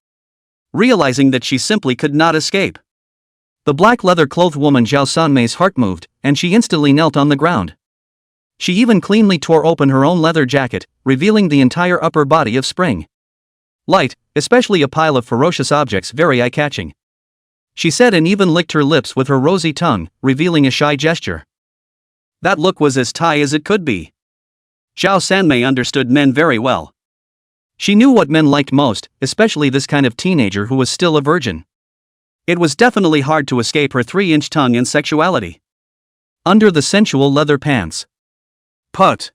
Realizing that she simply could not escape, the black leather-clothed woman Zhao Sanmei's heart moved, and she instantly knelt on the ground. She even cleanly tore open her own leather jacket, revealing the entire upper body of Spring. Light, especially a pile of ferocious objects, very eye-catching. She said and even licked her lips with her rosy tongue, revealing a shy gesture. That look was as Thai as it could be. Zhao Sanmei understood men very well. She knew what men liked most, especially this kind of teenager who was still a virgin. It was definitely hard to escape her 3-inch tongue and sexuality. Under the sensual leather pants. Put.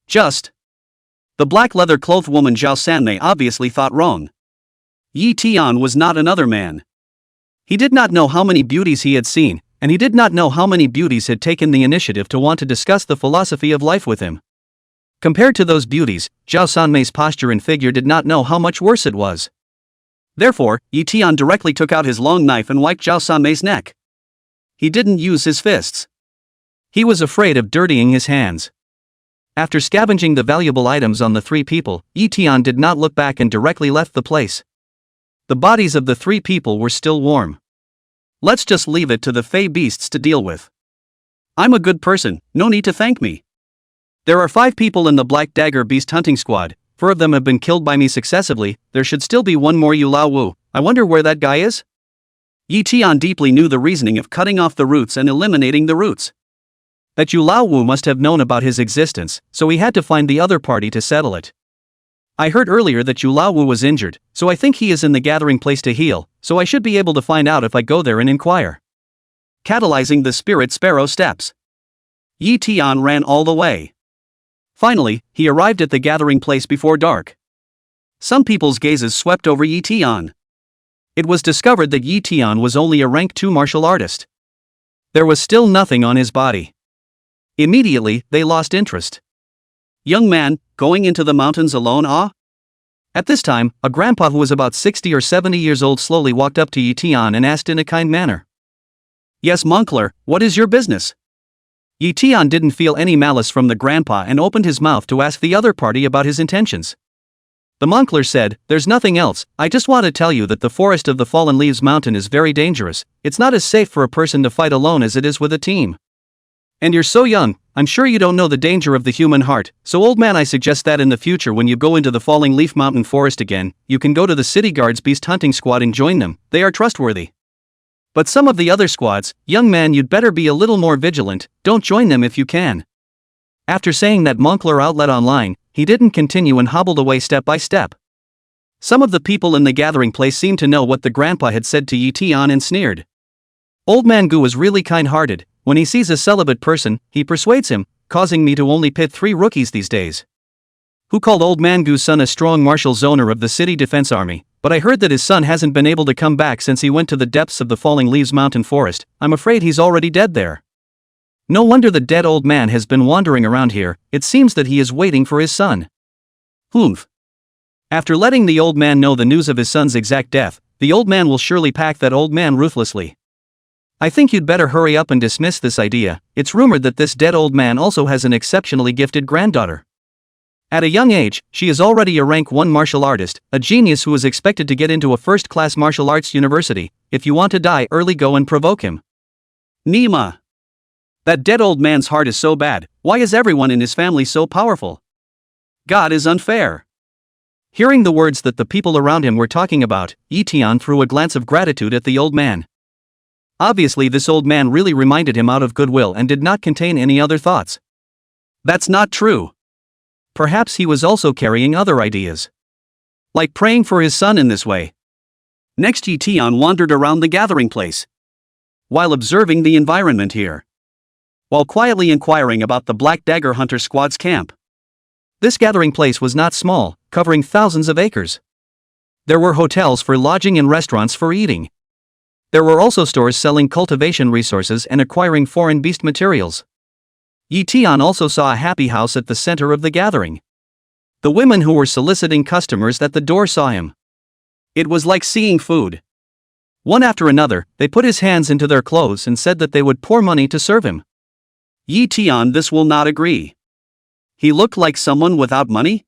Just. The black leather-clothed woman Zhao Sanmei obviously thought wrong. Ye Tian was not another man. He did not know how many beauties he had seen, and he did not know how many beauties had taken the initiative to want to discuss the philosophy of life with him. Compared to those beauties, Zhao Sanmei's posture and figure did not know how much worse it was. Therefore, Ye Tian directly took out his long knife and wiped Zhao Sanmei's neck. He didn't use his fists. He was afraid of dirtying his hands. After scavenging the valuable items on the 3 people, Ye Tian did not look back and directly left the place. The bodies of the 3 people were still warm. Let's just leave it to the Fey beasts to deal with. I'm a good person, no need to thank me. There are 5 people in the Black Dagger Beast hunting squad, 4 of them have been killed by me successively, there should still be 1 more Yulu Wu, I wonder where that guy is? Ye Tian deeply knew the reasoning of cutting off the roots and eliminating the roots. That Yulu Wu must have known about his existence, so he had to find the other party to settle it. I heard earlier that Yulu Wu was injured, so I think he is in the gathering place to heal, so I should be able to find out if I go there and inquire. Catalyzing the spirit sparrow steps. Ye Tian ran all the way. Finally, he arrived at the gathering place before dark. Some people's gazes swept over Ye Tian. It was discovered that Ye Tian was only a rank 2 martial artist. There was still nothing on his body. Immediately, they lost interest. Young man, going into the mountains alone, ah? At this time, a grandpa who was about 60 or 70 years old slowly walked up to Ye Tian and asked in a kind manner. Yes, Moncler, what is your business? Ye Tian didn't feel any malice from the grandpa and opened his mouth to ask the other party about his intentions. The Moncler said, there's nothing else, I just want to tell you that the forest of the Fallen Leaves Mountain is very dangerous, it's not as safe for a person to fight alone as it is with a team. And you're so young, I'm sure you don't know the danger of the human heart, so old man, I suggest that in the future when you go into the Falling Leaf Mountain forest again, you can go to the City Guard's Beast Hunting Squad and join them, they are trustworthy. But some of the other squads, young man, you'd better be a little more vigilant, don't join them if you can. After saying that Moncler outlet online, he didn't continue and hobbled away step by step. Some of the people in the gathering place seemed to know what the grandpa had said to Ye Tian and sneered. Old man Gu was really kind-hearted. When he sees a celibate person, he persuades him, causing me to only pit 3 rookies these days. Who called old man Gu's son a strong martial zoner of the city defense army, but I heard that his son hasn't been able to come back since he went to the depths of the Falling Leaves mountain forest. I'm afraid he's already dead there. No wonder the dead old man has been wandering around here, it seems that he is waiting for his son. Humph. After letting the old man know the news of his son's exact death, the old man will surely pack that old man ruthlessly. I think you'd better hurry up and dismiss this idea. It's rumored that this dead old man also has an exceptionally gifted granddaughter. At a young age, she is already a rank 1 martial artist, a genius who is expected to get into a first-class martial arts university. If you want to die early, go and provoke him. Nima. That dead old man's heart is so bad. Why is everyone in his family so powerful? God is unfair. Hearing the words that the people around him were talking about, Ye Tian threw a glance of gratitude at the old man. Obviously this old man really reminded him out of goodwill and did not contain any other thoughts. That's not true. Perhaps he was also carrying other ideas. Like praying for his son in this way. Next Ye Tian wandered around the gathering place. While observing the environment here. While quietly inquiring about the Black Dagger Hunter Squad's camp. This gathering place was not small, covering thousands of acres. There were hotels for lodging and restaurants for eating. There were also stores selling cultivation resources and acquiring foreign beast materials. Ye Tian also saw a happy house at the center of the gathering. The women who were soliciting customers at the door saw him. It was like seeing food. One after another, they put his hands into their clothes and said that they would pour money to serve him. Ye Tian this will not agree. He looked like someone without money?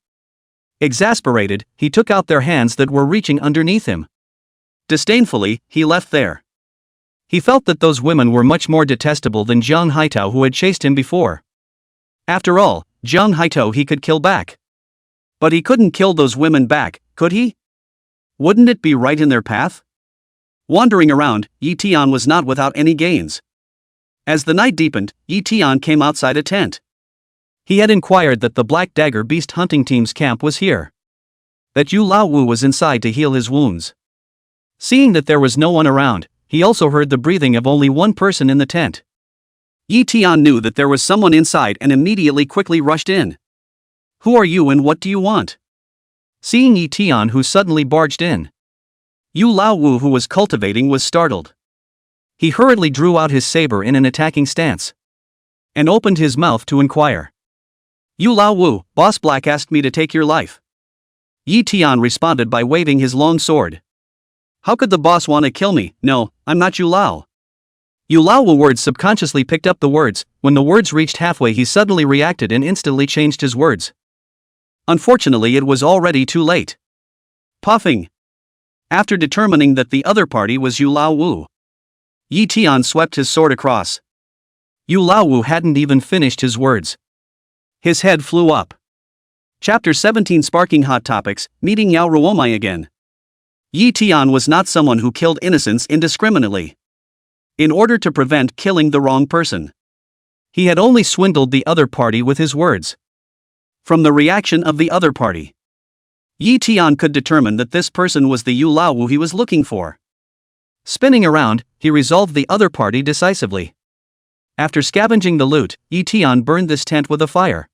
Exasperated, he took out their hands that were reaching underneath him. Disdainfully, he left there. He felt that those women were much more detestable than Jiang Haitao who had chased him before. After all, Jiang Haitao he could kill back. But he couldn't kill those women back, could he? Wouldn't it be right in their path? Wandering around, Ye Tian was not without any gains. As the night deepened, Ye Tian came outside a tent. He had inquired that the Black Dagger Beast hunting team's camp was here. That Yulu Wu was inside to heal his wounds. Seeing that there was no one around, he also heard the breathing of only one person in the tent. Ye Tian knew that there was someone inside and immediately quickly rushed in. Who are you and what do you want? Seeing Ye Tian who suddenly barged in. Yulu Wu who was cultivating was startled. He hurriedly drew out his saber in an attacking stance. And opened his mouth to inquire. Yulu Wu, Boss Black asked me to take your life. Ye Tian responded by waving his long sword. How could the boss want to kill me? No, I'm not Yulu. Yulu Wu words subconsciously picked up the words. When the words reached halfway he suddenly reacted and instantly changed his words. Unfortunately it was already too late. Puffing. After determining that the other party was Yulu Wu, Ye Tian swept his sword across. Yulu Wu hadn't even finished his words. His head flew up. Chapter 17 Sparking Hot Topics, Meeting Yao Ruowu again. Ye Tian was not someone who killed innocents indiscriminately. In order to prevent killing the wrong person. He had only swindled the other party with his words. From the reaction of the other party, Ye Tian could determine that this person was the Yulu Wu he was looking for. Spinning around, he resolved the other party decisively. After scavenging the loot, Ye Tian burned this tent with a fire.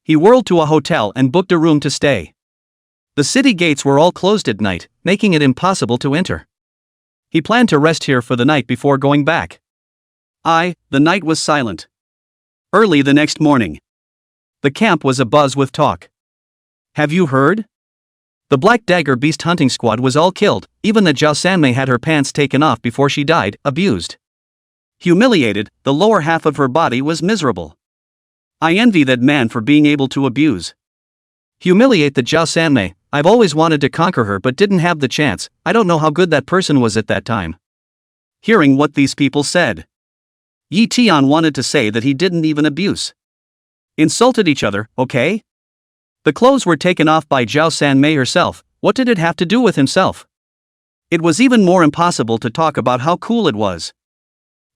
He whirled to a hotel and booked a room to stay. The city gates were all closed at night, making it impossible to enter. He planned to rest here for the night before going back. The night was silent. Early the next morning, the camp was abuzz with talk. Have you heard? The Black Dagger Beast hunting squad was all killed, even the Zhao Sanmei had her pants taken off before she died, abused. Humiliated, the lower half of her body was miserable. I envy that man for being able to abuse. Humiliate the Zhao Sanmei. I've always wanted to conquer her but didn't have the chance. I don't know how good that person was at that time. Hearing what these people said, Ye Tian wanted to say that he didn't even abuse. Insulted each other, okay? The clothes were taken off by Zhao Sanmei herself. What did it have to do with himself? It was even more impossible to talk about how cool it was.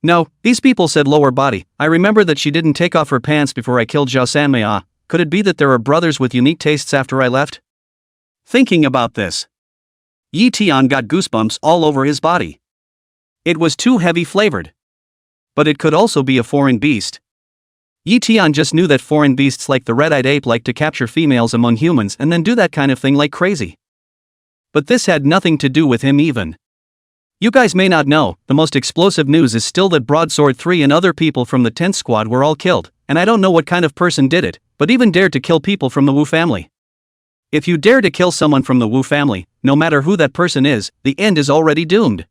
No, these people said lower body. I remember that she didn't take off her pants before I killed Zhao Sanmei. Could it be that there are brothers with unique tastes after I left? Thinking about this, Ye Tian got goosebumps all over his body. It was too heavy flavored. But it could also be a foreign beast. Ye Tian just knew that foreign beasts like the red-eyed ape like to capture females among humans and then do that kind of thing like crazy. But this had nothing to do with him even. You guys may not know, the most explosive news is still that Broadsword 3 and other people from the 10th squad were all killed, and I don't know what kind of person did it, but even dared to kill people from the Wu family. If you dare to kill someone from the Wu family, no matter who that person is, the end is already doomed.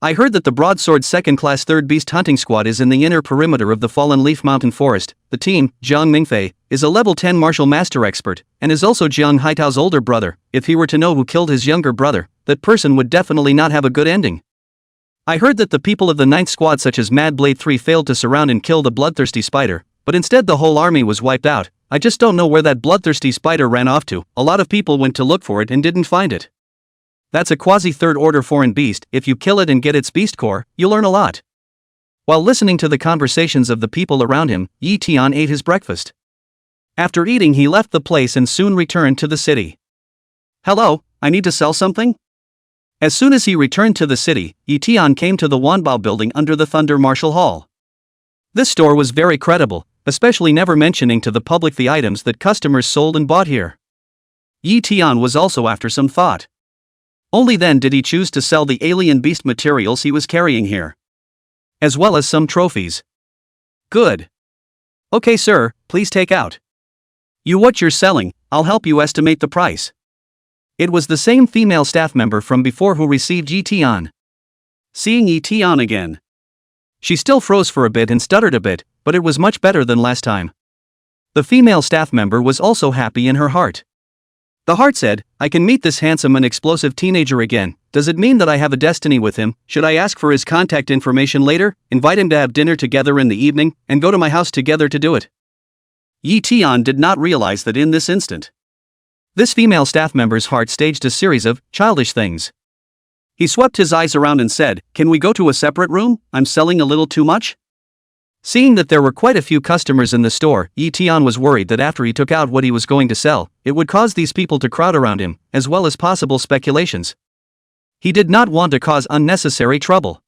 I heard that the Broadsword 2nd Class 3rd Beast Hunting Squad is in the inner perimeter of the Fallen Leaf Mountain Forest. The team, Jiang Mingfei, is a level 10 martial master expert, and is also Jiang Haitao's older brother. If he were to know who killed his younger brother, that person would definitely not have a good ending. I heard that the people of the 9th squad such as Mad Blade 3 failed to surround and kill the Bloodthirsty spider, but instead the whole army was wiped out. I just don't know where that Bloodthirsty spider ran off to. A lot of people went to look for it and didn't find it. That's a quasi-third order foreign beast. If you kill it and get its beast core, you learn a lot. While listening to the conversations of the people around him, Ye Tian ate his breakfast. After eating he left the place and soon returned to the city. Hello, I need to sell something? As soon as he returned to the city, Ye Tian came to the Wanbao building under the Thunder Martial Hall. This store was very credible, especially never mentioning to the public the items that customers sold and bought here. Ye Tian was also after some thought. Only then did he choose to sell the alien beast materials he was carrying here, as well as some trophies. Good. Okay sir, please take out. What you're selling, I'll help you estimate the price. It was the same female staff member from before who received Ye Tian. Seeing Ye Tian again, she still froze for a bit and stuttered a bit, but it was much better than last time. The female staff member was also happy in her heart. The heart said, I can meet this handsome and explosive teenager again. Does it mean that I have a destiny with him? Should I ask for his contact information later, invite him to have dinner together in the evening, and go to my house together to do it? Ye Tian did not realize that in this instant, this female staff member's heart staged a series of childish things. He swept his eyes around and said, Can we go to a separate room? I'm selling a little too much? Seeing that there were quite a few customers in the store, Ye Tian was worried that after he took out what he was going to sell, it would cause these people to crowd around him, as well as possible speculations. He did not want to cause unnecessary trouble.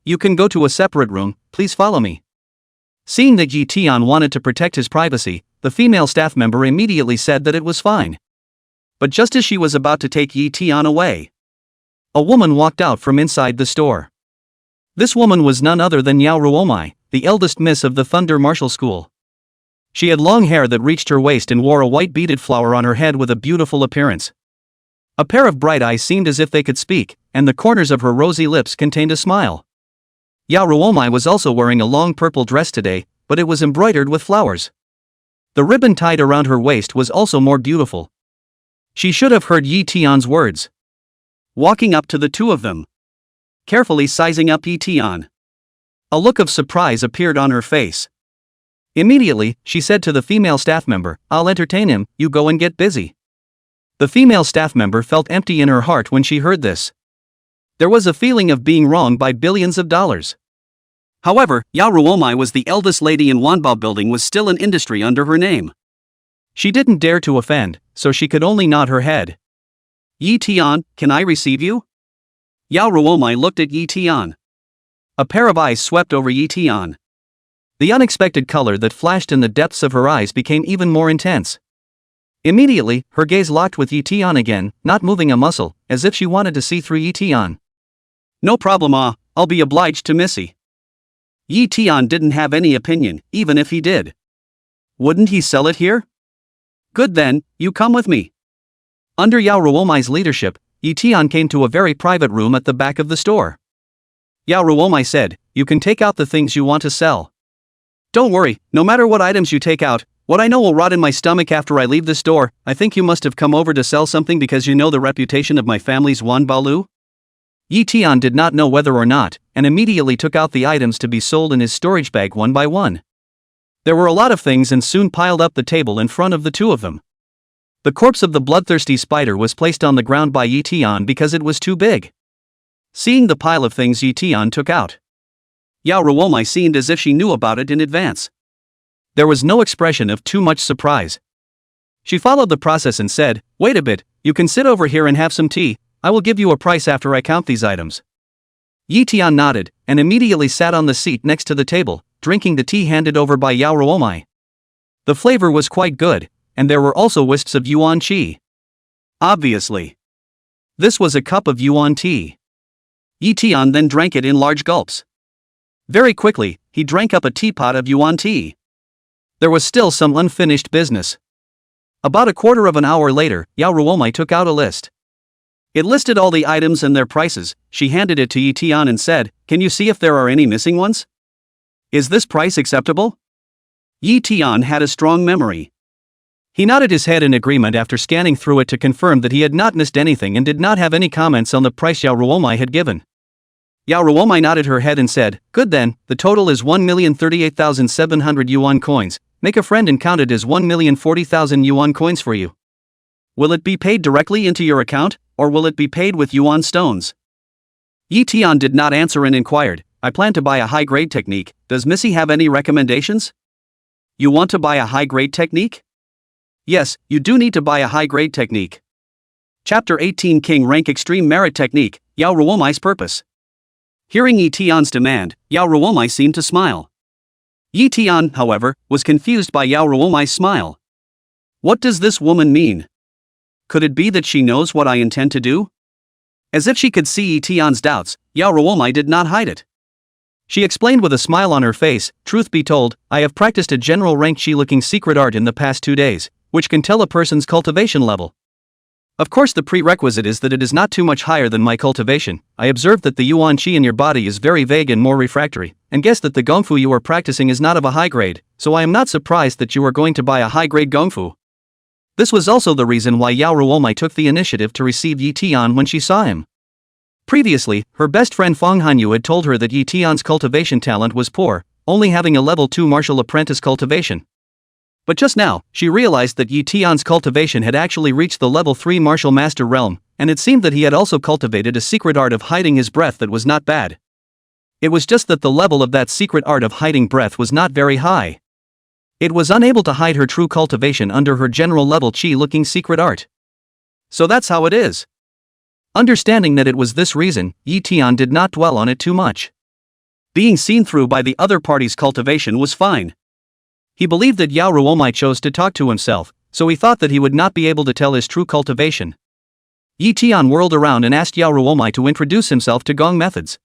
You can go to a separate room, please follow me. Seeing that Ye Tian wanted to protect his privacy, the female staff member immediately said that it was fine. But just as she was about to take Ye Tian away, a woman walked out from inside the store. This woman was none other than Yao Ruowu, the eldest miss of the Thunder Martial School. She had long hair that reached her waist and wore a white beaded flower on her head with a beautiful appearance. A pair of bright eyes seemed as if they could speak, and the corners of her rosy lips contained a smile. Yao Ruowu was also wearing a long purple dress today, but it was embroidered with flowers. The ribbon tied around her waist was also more beautiful. She should have heard Ye Tian's words. Walking up to the two of them, carefully sizing up Ye Tian, a look of surprise appeared on her face. Immediately, she said to the female staff member, I'll entertain him, you go and get busy. The female staff member felt empty in her heart when she heard this. There was a feeling of being wronged by billions of dollars. However, Yao Ruowu was the eldest lady in Wanbao building was still an industry under her name. She didn't dare to offend, so she could only nod her head. Ye Tian, can I receive you? Yao Ruowu looked at Ye Tian. A pair of eyes swept over Ye Tian. The unexpected color that flashed in the depths of her eyes became even more intense. Immediately, her gaze locked with Ye Tian again, not moving a muscle, as if she wanted to see through Ye Tian. No problem, I'll be obliged to Missy. Ye Tian didn't have any opinion, even if he did. Wouldn't he sell it here? Good then, you come with me. Under Yao Ruowu's leadership, Ye Tian came to a very private room at the back of the store. Yao Ruowu said, You can take out the things you want to sell. Don't worry, no matter what items you take out, what I know will rot in my stomach after I leave this door. I think you must have come over to sell something because you know the reputation of my family's Wanbao. Ye Tian did not know whether or not, and immediately took out the items to be sold in his storage bag one by one. There were a lot of things and soon piled up the table in front of the two of them. The corpse of the bloodthirsty spider was placed on the ground by Ye Tian because it was too big. Seeing the pile of things Ye Tian took out, Yao Ruowu seemed as if she knew about it in advance. There was no expression of too much surprise. She followed the process and said, "Wait a bit, you can sit over here and have some tea, I will give you a price after I count these items." Ye Tian nodded, and immediately sat on the seat next to the table, drinking the tea handed over by Yao Ruowu. The flavor was quite good, and there were also wisps of yuan qi. Obviously, this was a cup of yuan tea. Ye Tian then drank it in large gulps. Very quickly, he drank up a teapot of yuan tea. There was still some unfinished business. About a quarter of an hour later, Yao Ruowu took out a list. It listed all the items and their prices. She handed it to Ye Tian and said, "Can you see if there are any missing ones? Is this price acceptable?" Ye Tian had a strong memory. He nodded his head in agreement after scanning through it to confirm that he had not missed anything and did not have any comments on the price Yao Ruowu had given. Yao Ruowu nodded her head and said, "Good then, the total is 1,038,700 yuan coins, make a friend and count it as 1,040,000 yuan coins for you. Will it be paid directly into your account, or will it be paid with yuan stones?" Ye Tian did not answer and inquired, "I plan to buy a high-grade technique, does Missy have any recommendations?" "You want to buy a high-grade technique?" "Yes, you do need to buy a high-grade technique." Chapter 18 King Rank Extreme Merit Technique, Yao Ruowu's Purpose. Hearing Ye Tian's demand, Yao Ruowu seemed to smile. Ye Tian, however, was confused by Yao Ruowu's smile. What does this woman mean? Could it be that she knows what I intend to do? As if she could see Ye Tian's doubts, Yao Ruowu did not hide it. She explained with a smile on her face, "Truth be told, I have practiced a general rank Qi-looking secret art in the past 2 days, which can tell a person's cultivation level. Of course the prerequisite is that it is not too much higher than my cultivation. I observed that the yuan qi in your body is very vague and more refractory, and guess that the gongfu you are practicing is not of a high grade, so I am not surprised that you are going to buy a high-grade gongfu." This was also the reason why Yao Ruowu took the initiative to receive Ye Tian when she saw him. Previously, her best friend Feng Hanyu had told her that Ye Tian's cultivation talent was poor, only having a level 2 martial apprentice cultivation. But just now, she realized that Ye Tian's cultivation had actually reached the level 3 martial master realm, and it seemed that he had also cultivated a secret art of hiding his breath that was not bad. It was just that the level of that secret art of hiding breath was not very high. It was unable to hide her true cultivation under her general level Qi-looking secret art. So that's how it is. Understanding that it was this reason, Ye Tian did not dwell on it too much. Being seen through by the other party's cultivation was fine. He believed that Yao Ruowu chose to talk to himself, so he thought that he would not be able to tell his true cultivation. Ye Tian whirled around and asked Yao Ruowu to introduce himself to gong methods.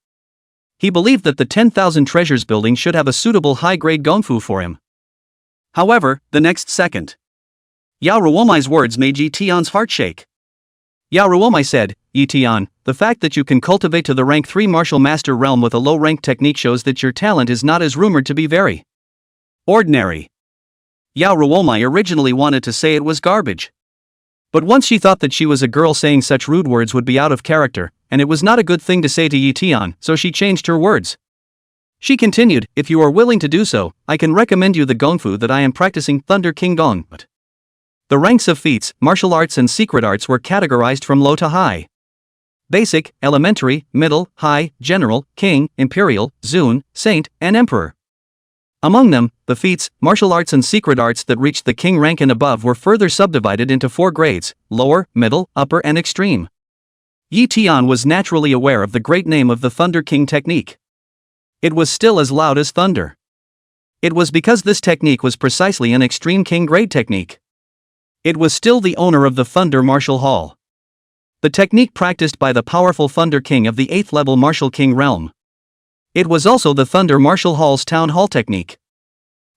He believed that the 10,000 treasures building should have a suitable high-grade gongfu for him. However, the next second, Yao Ruowu's words made Ye Tian's heart shake. Yao Ruowu said, "Ye Tian, the fact that you can cultivate to the rank 3 martial master realm with a low-rank technique shows that your talent is not as rumored to be very ordinary." Yao Ruowu originally wanted to say it was garbage. But once she thought that she was a girl, saying such rude words would be out of character, and it was not a good thing to say to Ye Tian, so she changed her words. She continued, "If you are willing to do so, I can recommend you the gongfu that I am practicing, Thunder King Gong." The ranks of feats, martial arts and secret arts were categorized from low to high. Basic, elementary, middle, high, general, king, imperial, zun, saint, and emperor. Among them, the feats, martial arts and secret arts that reached the king rank and above were further subdivided into 4 grades, lower, middle, upper and extreme. Ye Tian was naturally aware of the great name of the Thunder King technique. It was still as loud as thunder. It was because this technique was precisely an extreme king grade technique. It was still the owner of the Thunder Martial Hall. The technique practiced by the powerful Thunder King of the 8th level Martial King realm. It was also the Thunder Martial Hall's Town Hall technique.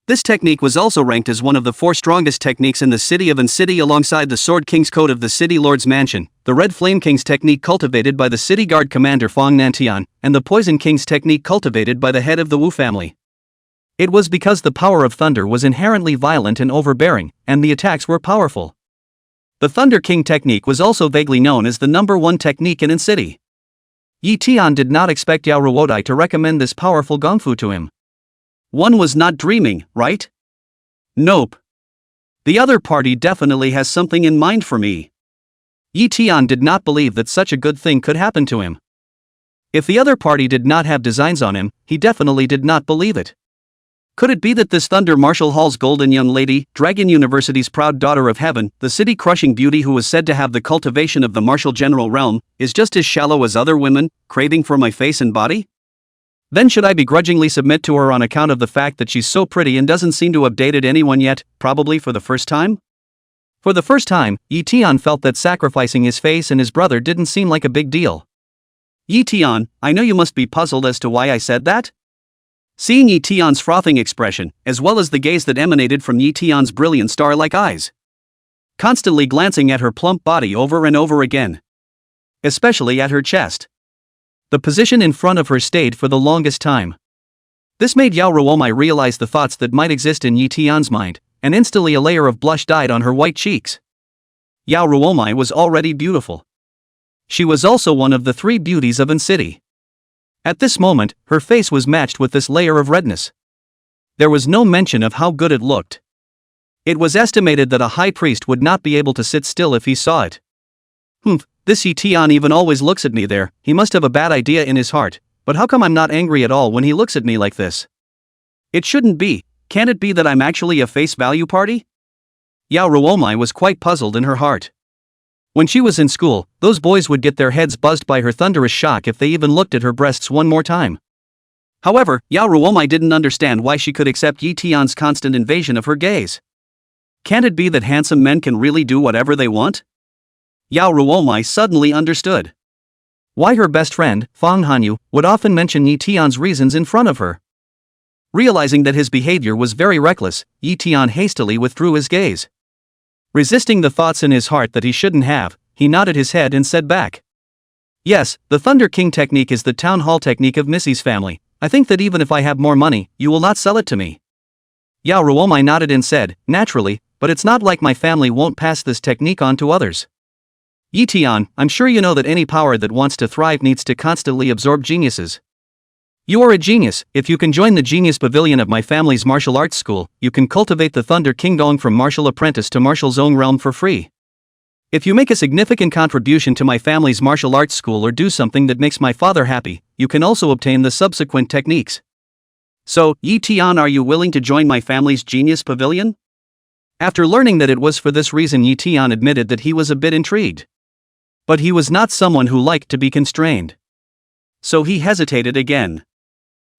This technique was also ranked as one of the 4 strongest techniques in the city of An City alongside the Sword King's Code of the City Lord's Mansion, the Red Flame King's technique cultivated by the City Guard Commander Fong Nantian, and the Poison King's technique cultivated by the head of the Wu family. It was because the power of thunder was inherently violent and overbearing, and the attacks were powerful. The Thunder King technique was also vaguely known as the #1 technique in An City. Ye Tian did not expect Yao Ruowu to recommend this powerful gongfu to him. One was not dreaming, right? Nope. The other party definitely has something in mind for me. Ye Tian did not believe that such a good thing could happen to him. If the other party did not have designs on him, he definitely did not believe it. Could it be that this Thunder Martial Hall's golden young lady, Dragon University's proud daughter of heaven, the city-crushing beauty who was said to have the cultivation of the martial general realm, is just as shallow as other women, craving for my face and body? Then should I begrudgingly submit to her on account of the fact that she's so pretty and doesn't seem to have dated anyone yet, probably for the first time? For the first time, Ye Tian felt that sacrificing his face and his brother didn't seem like a big deal. Ye Tian, I know you must be puzzled as to why I said that? Seeing Ye Tian's frothing expression, as well as the gaze that emanated from Ye Tian's brilliant star-like eyes. Constantly glancing at her plump body over and over again. Especially at her chest. The position in front of her stayed for the longest time. This made Yao Ruowu realize the thoughts that might exist in Ye Tian's mind, and instantly a layer of blush dyed on her white cheeks. Yao Ruowu was already beautiful. She was also one of the 3 beauties of An City. At this moment, her face was matched with this layer of redness. There was no mention of how good it looked. It was estimated that a high priest would not be able to sit still if he saw it. This Ye Tian even always looks at me there, he must have a bad idea in his heart, but how come I'm not angry at all when he looks at me like this? It shouldn't be, can it be that I'm actually a face value party? Yao Ruowu was quite puzzled in her heart. When she was in school, those boys would get their heads buzzed by her thunderous shock if they even looked at her breasts one more time. However, Yao Ruowu didn't understand why she could accept Ye Tian's constant invasion of her gaze. Can't it be that handsome men can really do whatever they want? Yao Ruowu suddenly understood why her best friend, Fang Hanyu, would often mention Ye Tian's reasons in front of her. Realizing that his behavior was very reckless, Ye Tian hastily withdrew his gaze. Resisting the thoughts in his heart that he shouldn't have, he nodded his head and said back. Yes, the Thunder King technique is the town hall technique of Missy's family. I think that even if I have more money, you will not sell it to me. Yao Ruowu nodded and said, naturally, but it's not like my family won't pass this technique on to others. Ye Tian, I'm sure you know that any power that wants to thrive needs to constantly absorb geniuses. You are a genius. If you can join the genius pavilion of my family's martial arts school, you can cultivate the Thunder King going from martial apprentice to martial zone realm for free. If you make a significant contribution to my family's martial arts school or do something that makes my father happy, you can also obtain the subsequent techniques. So, Ye Tian, are you willing to join my family's genius pavilion? After learning that it was for this reason, Ye Tian admitted that he was a bit intrigued. But he was not someone who liked to be constrained. So he hesitated again.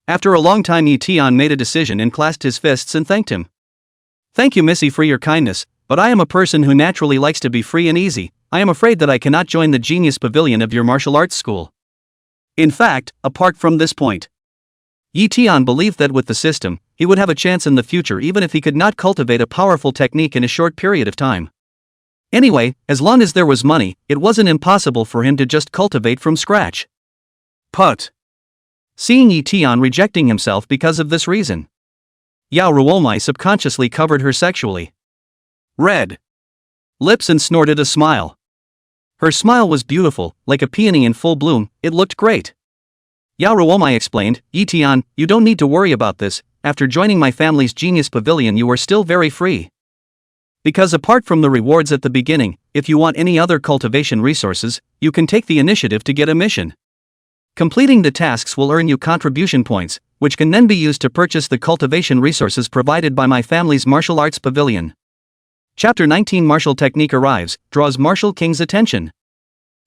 After a long time, Ye Tian made a decision and clasped his fists and thanked him. Thank you, Missy, for your kindness, but I am a person who naturally likes to be free and easy. I am afraid that I cannot join the genius pavilion of your martial arts school. In fact, apart from this point, Ye Tian believed that with the system, he would have a chance in the future even if he could not cultivate a powerful technique in a short period of time. Anyway, as long as there was money, it wasn't impossible for him to just cultivate from scratch. But seeing Ye Tian rejecting himself because of this reason, Yao Ruowu subconsciously covered her sexually. Red lips and snorted a smile. Her smile was beautiful, like a peony in full bloom. It looked great. Yao Ruowu explained, Ye Tian, you don't need to worry about this. After joining my family's genius pavilion, you are still very free. Because apart from the rewards at the beginning, if you want any other cultivation resources, you can take the initiative to get a mission. Completing the tasks will earn you contribution points, which can then be used to purchase the cultivation resources provided by my family's martial arts pavilion. Chapter 19 Martial Technique arrives, draws Martial King's attention.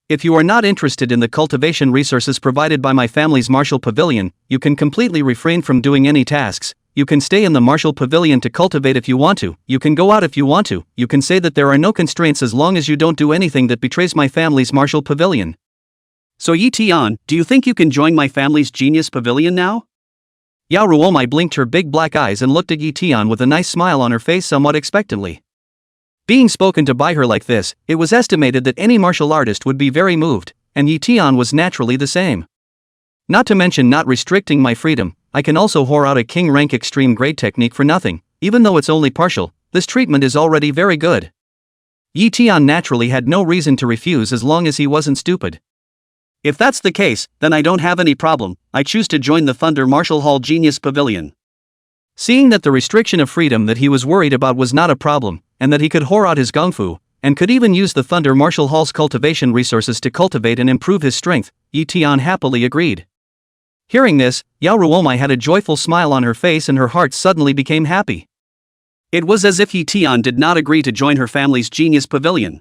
If you are not interested in the cultivation resources provided by my family's martial pavilion, you can completely refrain from doing any tasks. You can stay in the martial pavilion to cultivate if you want to, you can go out if you want to, you can say that there are no constraints as long as you don't do anything that betrays my family's martial pavilion. So Ye Tian, do you think you can join my family's genius pavilion now? Yao Ruowu blinked her big black eyes and looked at Ye Tian with a nice smile on her face somewhat expectantly. Being spoken to by her like this, it was estimated that any martial artist would be very moved, and Ye Tian was naturally the same. Not to mention not restricting my freedom, I can also whore out a king rank extreme grade technique for nothing, even though it's only partial. This treatment is already very good. Ye Tian naturally had no reason to refuse as long as he wasn't stupid. If that's the case, then I don't have any problem. I choose to join the Thunder Martial Hall Genius Pavilion. Seeing that the restriction of freedom that he was worried about was not a problem, and that he could whore out his gungfu, and could even use the Thunder Martial Hall's cultivation resources to cultivate and improve his strength, Ye Tian happily agreed. Hearing this, Yao Ruowu had a joyful smile on her face and her heart suddenly became happy. It was as if Ye Tian did not agree to join her family's genius pavilion.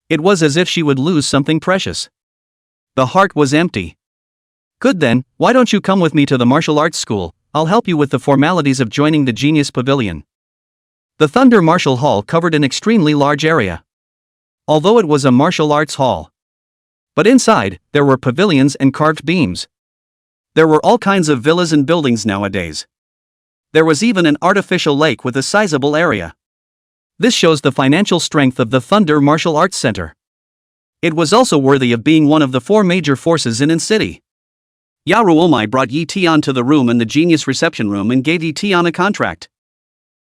It was as if she would lose something precious. The heart was empty. Good then, why don't you come with me to the martial arts school? I'll help you with the formalities of joining the genius pavilion. The Thunder Martial Hall covered an extremely large area. Although it was a martial arts hall. But inside, there were pavilions and carved beams. There were all kinds of villas and buildings nowadays. There was even an artificial lake with a sizable area. This shows the financial strength of the Thunder Martial Arts Center. It was also worthy of being one of the 4 major forces in city. Yao Ruowu brought Ye Tian to the room in the genius reception room and gave Ye Tian a contract.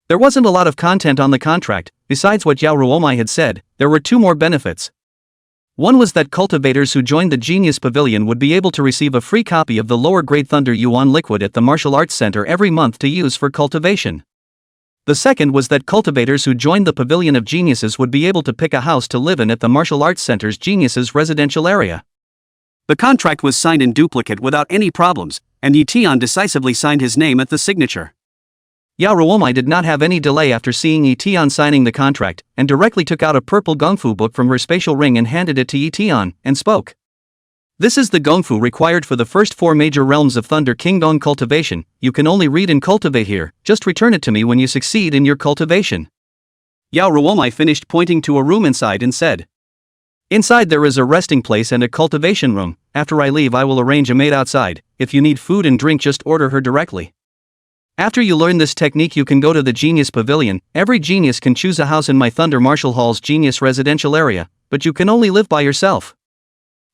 There wasn't a lot of content on the contract. Besides what Yao Ruowu had said, there were 2 more benefits. One was that cultivators who joined the Genius Pavilion would be able to receive a free copy of the lower-grade Thunder Yuan liquid at the Martial Arts Center every month to use for cultivation. The second was that cultivators who joined the Pavilion of Geniuses would be able to pick a house to live in at the Martial Arts Center's Geniuses residential area. The contract was signed in duplicate without any problems, and Ye Tian decisively signed his name at the signature. Yao Ruowu did not have any delay after seeing Ye Tian signing the contract, and directly took out a purple gungfu book from her spatial ring and handed it to Ye Tian, and spoke. This is the gungfu required for the first 4 major realms of Thunder Kingdom cultivation. You can only read and cultivate here, just return it to me when you succeed in your cultivation. Yao Ruowu finished pointing to a room inside and said. Inside there is a resting place and a cultivation room. After I leave I will arrange a maid outside. If you need food and drink just order her directly. After you learn this technique you can go to the Genius Pavilion. Every genius can choose a house in my Thunder Martial Hall's Genius residential area, but you can only live by yourself.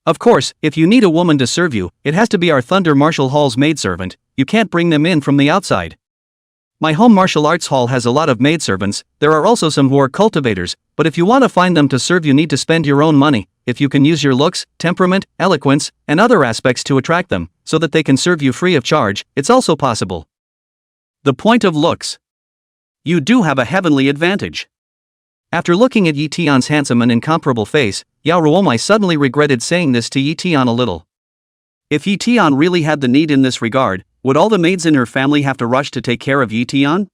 Of course, if you need a woman to serve you, it has to be our Thunder Martial Hall's maidservant. You can't bring them in from the outside. My home martial arts hall has a lot of maidservants. There are also some who are cultivators, but if you want to find them to serve you need to spend your own money. If you can use your looks, temperament, eloquence, and other aspects to attract them, so that they can serve you free of charge, it's also possible. The point of looks. You do have a heavenly advantage. After looking at Ye Tian's handsome and incomparable face, Yao Ruowu suddenly regretted saying this to Ye Tian a little. If Ye Tian really had the need in this regard, would all the maids in her family have to rush to take care of Ye Tian?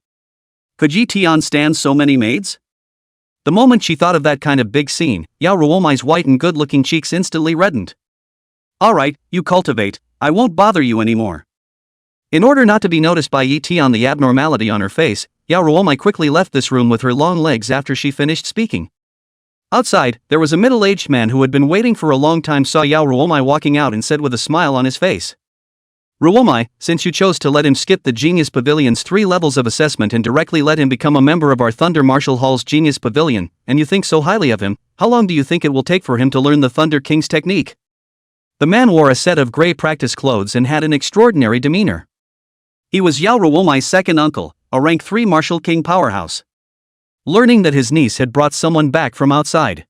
Could Ye Tian stand so many maids? The moment she thought of that kind of big scene, Yao Ruowu's white and good-looking cheeks instantly reddened. Alright, you cultivate, I won't bother you anymore. In order not to be noticed by Ye Tian the abnormality on her face, Yao Ruowu quickly left this room with her long legs after she finished speaking. Outside, there was a middle-aged man who had been waiting for a long time saw Yao Ruowu walking out and said with a smile on his face. Ruowu, since you chose to let him skip the Genius Pavilion's 3 levels of assessment and directly let him become a member of our Thunder Martial Hall's Genius Pavilion, and you think so highly of him, how long do you think it will take for him to learn the Thunder King's technique? The man wore a set of gray practice clothes and had an extraordinary demeanor. He was Yao Ruowu's second uncle, a rank 3 martial king powerhouse. Learning that his niece had brought someone back from outside,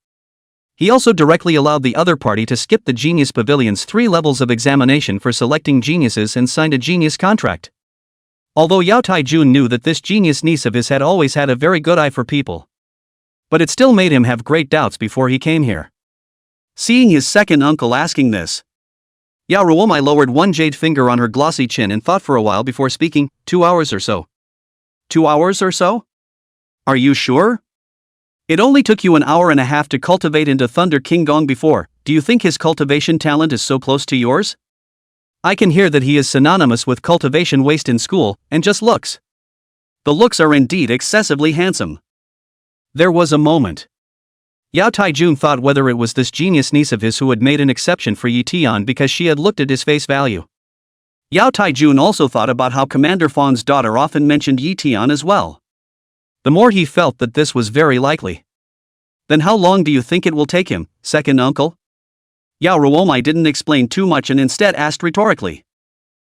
he also directly allowed the other party to skip the Genius Pavilion's 3 levels of examination for selecting geniuses and signed a genius contract. Although Yao Taijun knew that this genius niece of his had always had a very good eye for people, but it still made him have great doubts before he came here. Seeing his second uncle asking this, Yao Ruowu lowered one jade finger on her glossy chin and thought for a while before speaking. 2 hours or so. 2 hours or so? Are you sure? It only took you an hour and a half to cultivate into Thunder King Gong before. Do you think his cultivation talent is so close to yours? I can hear that he is synonymous with cultivation waste in school, and just looks. The looks are indeed excessively handsome. There was a moment. Yao Taijun thought whether it was this genius niece of his who had made an exception for Ye Tian because she had looked at his face value. Yao Taijun also thought about how Commander Fang's daughter often mentioned Ye Tian as well. The more he felt that this was very likely. Then how long do you think it will take him, second uncle? Yao Ruowu didn't explain too much and instead asked rhetorically.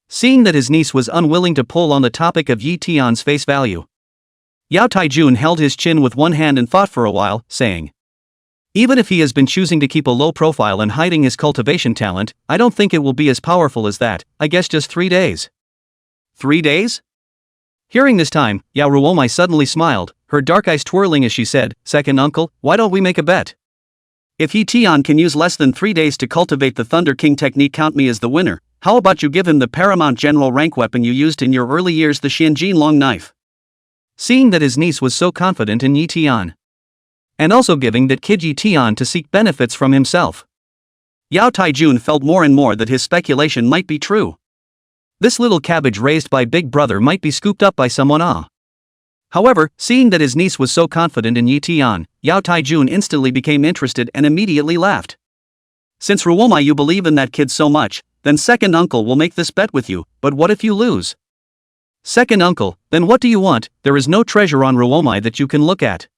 Seeing that his niece was unwilling to pull on the topic of Ye Tian's face value, Yao Taijun held his chin with one hand and thought for a while, saying, even if he has been choosing to keep a low profile and hiding his cultivation talent, I don't think it will be as powerful as that. I guess just 3 days. 3 days? Hearing this time, Yao Ruowu suddenly smiled, her dark eyes twirling as she said, "Second uncle, why don't we make a bet? If Ye Tian can use less than 3 days to cultivate the Thunder King technique, count me as the winner. How about you give him the paramount general rank weapon you used in your early years, the Xianjin long knife?" Seeing that his niece was so confident in Ye Tian, and also giving that kid Ye Tian to seek benefits from himself, Yao Taijun felt more and more that his speculation might be true. This little cabbage raised by Big Brother might be scooped up by someone. However, seeing that his niece was so confident in Ye Tian, Yao Taijun instantly became interested and immediately laughed. "Since Ruowu, you believe in that kid so much, then second uncle will make this bet with you, but what if you lose?" "Second uncle, then what do you want? There is no treasure on Ruowu that you can look at,"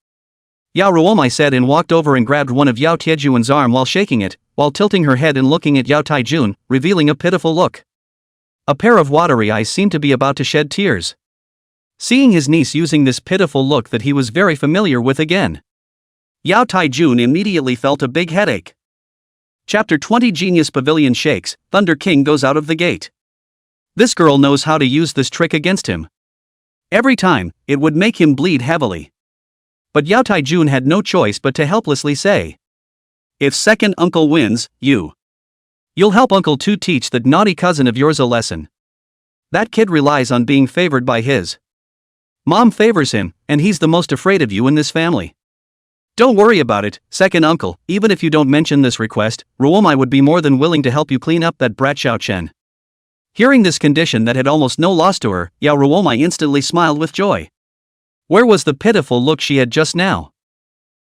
Yao Ruowu said, and walked over and grabbed one of Yao Taijun's arm while shaking it, while tilting her head and looking at Yao Taijun, revealing a pitiful look. A pair of watery eyes seemed to be about to shed tears. Seeing his niece using this pitiful look that he was very familiar with again, Yao Taijun immediately felt a big headache. Chapter 20 Genius Pavilion shakes, Thunder King goes out of the gate. This girl knows how to use this trick against him. Every time, it would make him bleed heavily. But Yao Taijun had no choice but to helplessly say, "If second uncle wins, you'll help Uncle to teach that naughty cousin of yours a lesson. That kid relies on being favored by his mom favors him, and he's the most afraid of you in this family. Don't worry about it, second uncle, even if you don't mention this request, Ruowu would be more than willing to help you clean up that brat Xiao Chen." Hearing this condition that had almost no loss to her, Yao Ruowu instantly smiled with joy. Where was the pitiful look she had just now?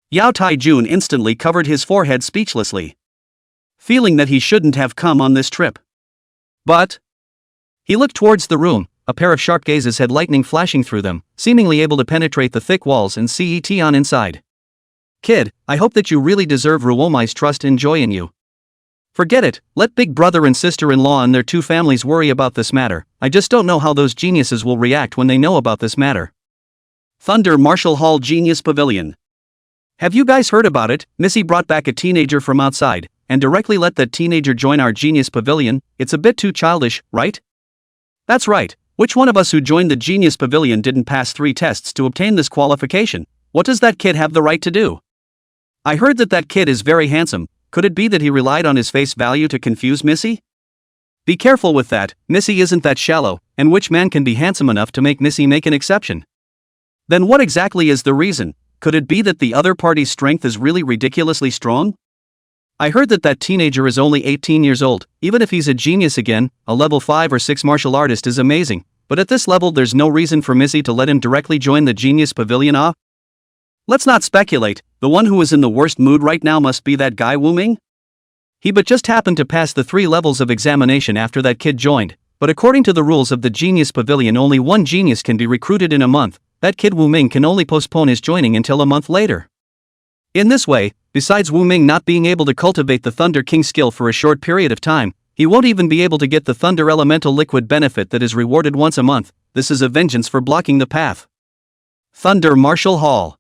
Yao Taijun instantly covered his forehead speechlessly, feeling that he shouldn't have come on this trip. But he looked towards the room, a pair of sharp gazes had lightning flashing through them, seemingly able to penetrate the thick walls and see Ye Tian inside. "Kid, I hope that you really deserve Ruowu's trust and joy in you. Forget it, let big brother and sister-in-law and their two families worry about this matter. I just don't know how those geniuses will react when they know about this matter." Thunder Martial Hall Genius Pavilion. Have you guys heard about it? Missy brought back a teenager from outside, and directly let that teenager join our Genius Pavilion. It's a bit too childish, right? That's right, which one of us who joined the Genius Pavilion didn't pass 3 tests to obtain this qualification? What does that kid have the right to do? I heard that that kid is very handsome. Could it be that he relied on his face value to confuse Missy? Be careful with that, Missy isn't that shallow, and which man can be handsome enough to make Missy make an exception? Then what exactly is the reason? Could it be that the other party's strength is really ridiculously strong? I heard that that teenager is only 18 years old. Even if he's a genius again, a level 5 or 6 martial artist is amazing, but at this level there's no reason for Missy to let him directly join the Genius Pavilion. Let's not speculate, the one who is in the worst mood right now must be that guy Wuming? He but just happened to pass the 3 levels of examination after that kid joined, but according to the rules of the Genius Pavilion only one genius can be recruited in a month. That kid Wuming can only postpone his joining until a month later. In this way, besides Wuming not being able to cultivate the Thunder King skill for a short period of time, he won't even be able to get the Thunder Elemental Liquid benefit that is rewarded once a month. This is a vengeance for blocking the path. Thunder Martial Hall.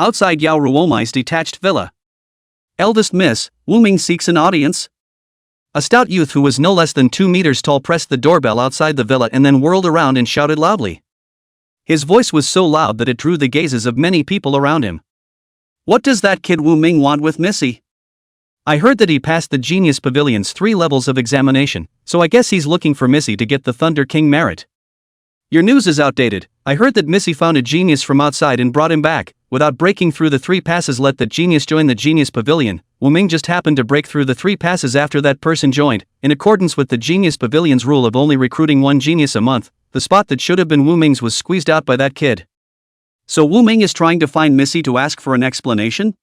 Outside Yao Ruowu's detached villa. Eldest Miss, Wuming seeks an audience. A stout youth who was no less than 2 meters tall pressed the doorbell outside the villa and then whirled around and shouted loudly. His voice was so loud that it drew the gazes of many people around him. "What does that kid Wuming want with Missy? I heard that he passed the Genius Pavilion's 3 levels of examination, so I guess he's looking for Missy to get the Thunder King merit." "Your news is outdated. I heard that Missy found a genius from outside and brought him back. Without breaking through the 3 passes, let that genius join the Genius Pavilion. Wuming just happened to break through the 3 passes after that person joined, in accordance with the Genius Pavilion's rule of only recruiting 1 genius a month. The spot that should have been Wuming's was squeezed out by that kid." So Wuming is trying to find Missy to ask for an explanation?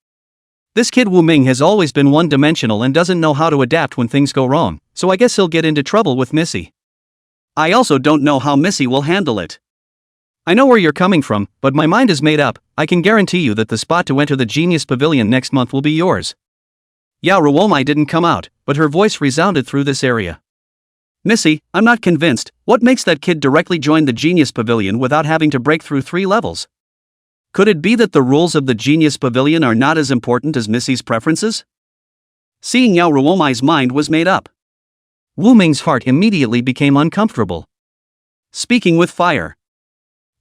This kid Wuming has always been one-dimensional and doesn't know how to adapt when things go wrong, so I guess he'll get into trouble with Missy. I also don't know how Missy will handle it. I know where you're coming from, but my mind is made up. I can guarantee you that the spot to enter the Genius Pavilion next month will be yours. Yao Ruowu didn't come out, but her voice resounded through this area. "Missy, I'm not convinced. What makes that kid directly join the Genius Pavilion without having to break through 3 levels? Could it be that the rules of the Genius Pavilion are not as important as Missy's preferences?" Seeing Yao Ruowu's mind was made up, Wuming's heart immediately became uncomfortable. Speaking with fire.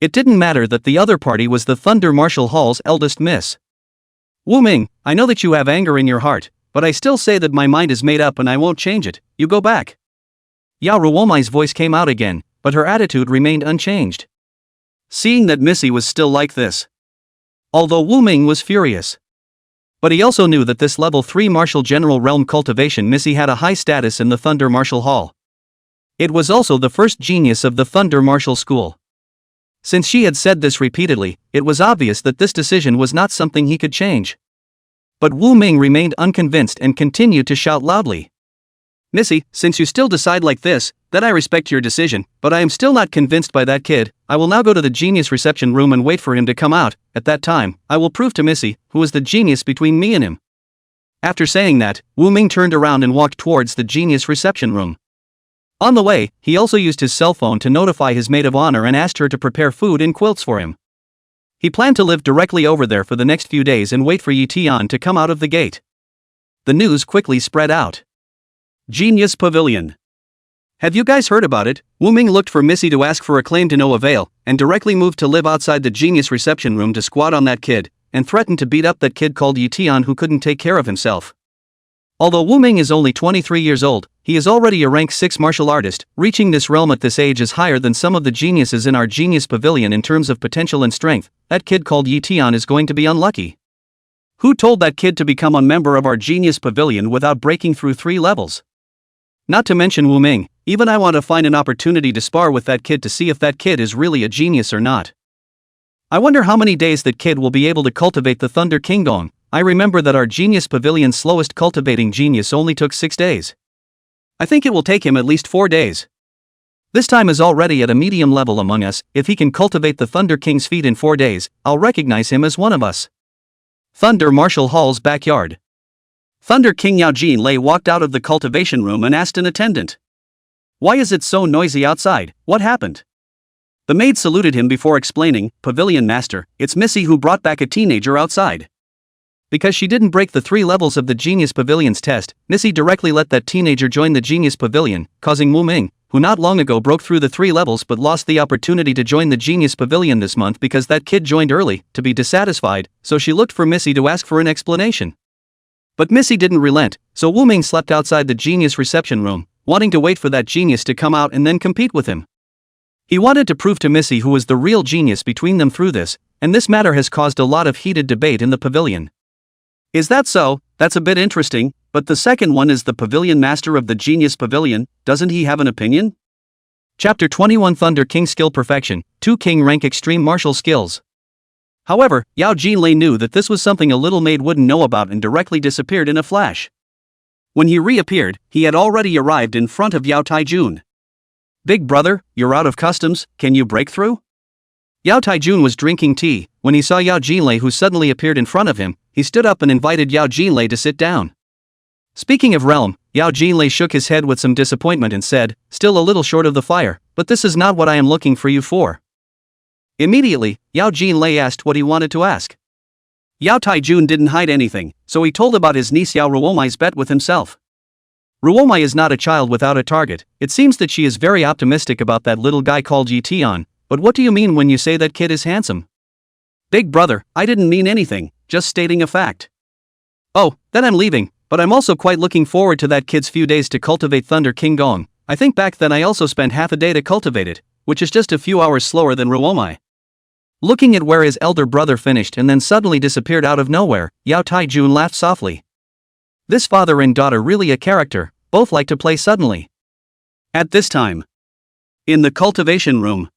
It didn't matter that the other party was the Thunder Martial Hall's eldest miss. Wuming, I know that you have anger in your heart, but I still say that my mind is made up and I won't change it. You go back. Yao Ruomu's voice came out again, but her attitude remained unchanged. Seeing that Missy was still like this. Although Wuming was furious. But he also knew that this level 3 Martial General Realm Cultivation Missy had a high status in the Thunder Martial Hall. It was also the first genius of the Thunder Martial School. Since she had said this repeatedly, it was obvious that this decision was not something he could change. But Wuming remained unconvinced and continued to shout loudly. Missy, since you still decide like this, then I respect your decision, but I am still not convinced by that kid. I will now go to the genius reception room and wait for him to come out. At that time, I will prove to Missy, who is the genius between me and him. After saying that, Wuming turned around and walked towards the genius reception room. On the way, he also used his cell phone to notify his maid of honor and asked her to prepare food and quilts for him. He planned to live directly over there for the next few days and wait for Ye Tian to come out of the gate. The news quickly spread out. Genius Pavilion. Have you guys heard about it? Wuming looked for Missy to ask for a claim to no avail, and directly moved to live outside the genius reception room to squat on that kid, and threatened to beat up that kid called Ye Tian who couldn't take care of himself. Although Wuming is only 23 years old, he is already a rank 6 martial artist. Reaching this realm at this age is higher than some of the geniuses in our genius pavilion in terms of potential and strength. That kid called Ye Tian is going to be unlucky. Who told that kid to become a member of our genius pavilion without breaking through 3 levels? Not to mention Wuming, even I want to find an opportunity to spar with that kid to see if that kid is really a genius or not. I wonder how many days that kid will be able to cultivate the Thunder Kingdom. I remember that our genius pavilion's slowest cultivating genius only took 6 days. I think it will take him at least 4 days. This time is already at a medium level among us. If he can cultivate the Thunder King's feat in 4 days, I'll recognize him as one of us. Thunder Martial Hall's backyard. Thunder King Yao Jinlei walked out of the cultivation room and asked an attendant. Why is it so noisy outside? What happened? The maid saluted him before explaining, Pavilion Master, it's Missy who brought back a teenager outside. Because she didn't break the 3 levels of the Genius Pavilion's test, Missy directly let that teenager join the Genius Pavilion, causing Wuming, who not long ago broke through the 3 levels but lost the opportunity to join the Genius Pavilion this month because that kid joined early, to be dissatisfied, so she looked for Missy to ask for an explanation. But Missy didn't relent, so Wuming slept outside the Genius reception room, wanting to wait for that genius to come out and then compete with him. He wanted to prove to Missy who was the real genius between them through this, and this matter has caused a lot of heated debate in the pavilion. Is that so? That's a bit interesting, but the second one is the Pavilion Master of the Genius Pavilion, doesn't he have an opinion? Chapter 21 Thunder King Skill Perfection, 2 King Rank Extreme Martial Skills. However, Yao Jinlei knew that this was something a little maid wouldn't know about and directly disappeared in a flash. When he reappeared, he had already arrived in front of Yao Taijun. Big brother, you're out of customs, can you break through? Yao Taijun was drinking tea. When he saw Yao Jinlei who suddenly appeared in front of him, he stood up and invited Yao Jinlei to sit down. Speaking of realm, Yao Jinlei shook his head with some disappointment and said, still a little short of the fire, but this is not what I am looking for you for. Immediately, Yao Jinlei asked what he wanted to ask. Yao Taijun didn't hide anything, so he told about his niece Yao Ruomu's bet with himself. Ruomu is not a child without a target. It seems that she is very optimistic about that little guy called Ye Tian, but what do you mean when you say that kid is handsome? Big brother, I didn't mean anything, just stating a fact. Oh, then I'm leaving, but I'm also quite looking forward to that kid's few days to cultivate Thunder King Gong. I think back then I also spent half a day to cultivate it, which is just a few hours slower than Ruomu. Looking at where his elder brother finished and then suddenly disappeared out of nowhere, Yao Taijun laughed softly. This father and daughter really a character, both like to play suddenly. At this time, in the cultivation room,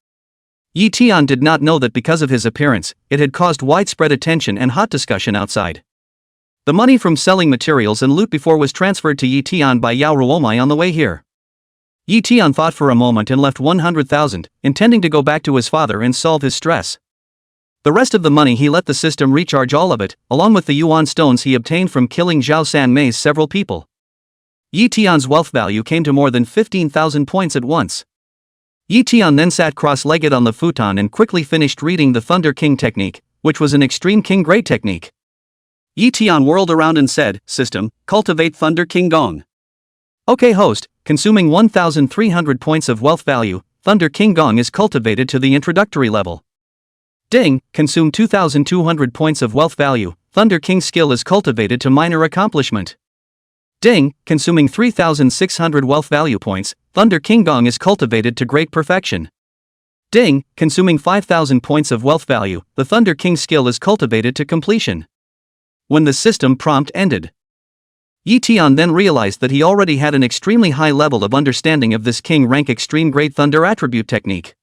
Ye Tian did not know that because of his appearance, it had caused widespread attention and hot discussion outside. The money from selling materials and loot before was transferred to Ye Tian by Yao Ruowu on the way here. Ye Tian thought for a moment and left 100,000, intending to go back to his father and solve his stress. The rest of the money he let the system recharge all of it, along with the yuan stones he obtained from killing Zhao San Mei's several people. Ye Tian's wealth value came to more than 15,000 points at once. Ye Tian then sat cross-legged on the futon and quickly finished reading the Thunder King technique, which was an extreme king grade technique. Ye Tian whirled around and said, System, cultivate Thunder King Gong. Okay host, consuming 1,300 points of wealth value, Thunder King Gong is cultivated to the introductory level. Ding, consume 2,200 points of wealth value, Thunder King skill is cultivated to minor accomplishment. Ding, consuming 3,600 wealth value points, Thunder King Gong is cultivated to great perfection. Ding, consuming 5,000 points of wealth value, the Thunder King skill is cultivated to completion. When the system prompt ended, Ye Tian then realized that he already had an extremely high level of understanding of this King rank extreme grade Thunder attribute technique.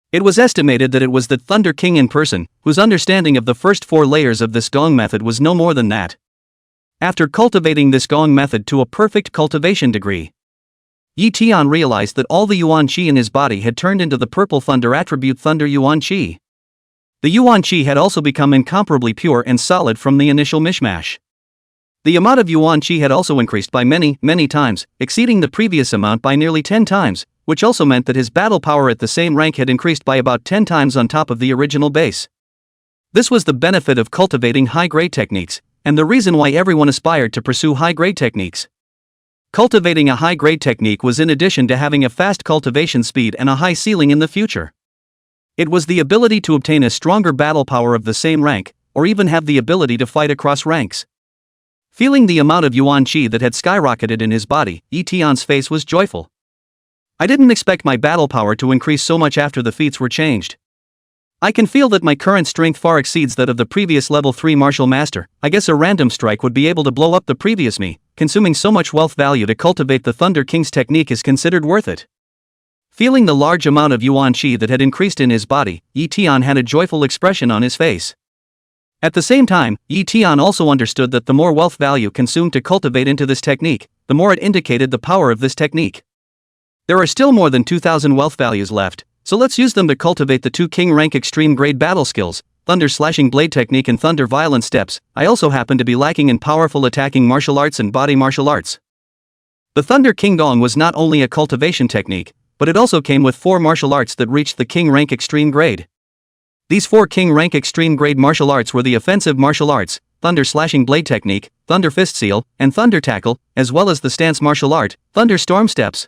It was estimated that it was the Thunder King in person, whose understanding of the first 4 layers of this Gong method was no more than that. After cultivating this Gong method to a perfect cultivation degree, Ye Tian realized that all the Yuan Qi in his body had turned into the purple Thunder attribute Thunder Yuan Qi. The Yuan Qi had also become incomparably pure and solid from the initial mishmash. The amount of Yuan Qi had also increased by many times, exceeding the previous amount by nearly 10 times, which also meant that his battle power at the same rank had increased by about 10 times on top of the original base. This was the benefit of cultivating high-grade techniques, and the reason why everyone aspired to pursue high-grade techniques. Cultivating a high-grade technique was in addition to having a fast cultivation speed and a high ceiling in the future. It was the ability to obtain a stronger battle power of the same rank, or even have the ability to fight across ranks. Feeling the amount of Yuan Qi that had skyrocketed in his body, Ye Tian's face was joyful. I didn't expect my battle power to increase so much after the feats were changed. I can feel that my current strength far exceeds that of the previous level 3 martial master. I guess a random strike would be able to blow up the previous me. Consuming so much wealth value to cultivate the Thunder King's technique is considered worth it. Feeling the large amount of Yuan Qi that had increased in his body, Ye Tian had a joyful expression on his face. At the same time, Ye Tian also understood that the more wealth value consumed to cultivate into this technique, the more it indicated the power of this technique. There are still more than 2,000 wealth values left, so let's use them to cultivate the 2 King rank extreme grade battle skills, Thunder Slashing Blade Technique and Thunder Violent Steps. I also happen to be lacking in powerful attacking martial arts and body martial arts. The Thunder King Gong was not only a cultivation technique, but it also came with 4 martial arts that reached the King rank extreme grade. These 4 King rank extreme grade martial arts were the offensive martial arts, Thunder Slashing Blade Technique, Thunder Fist Seal, and Thunder Tackle, as well as the stance martial art, Thunder Storm Steps.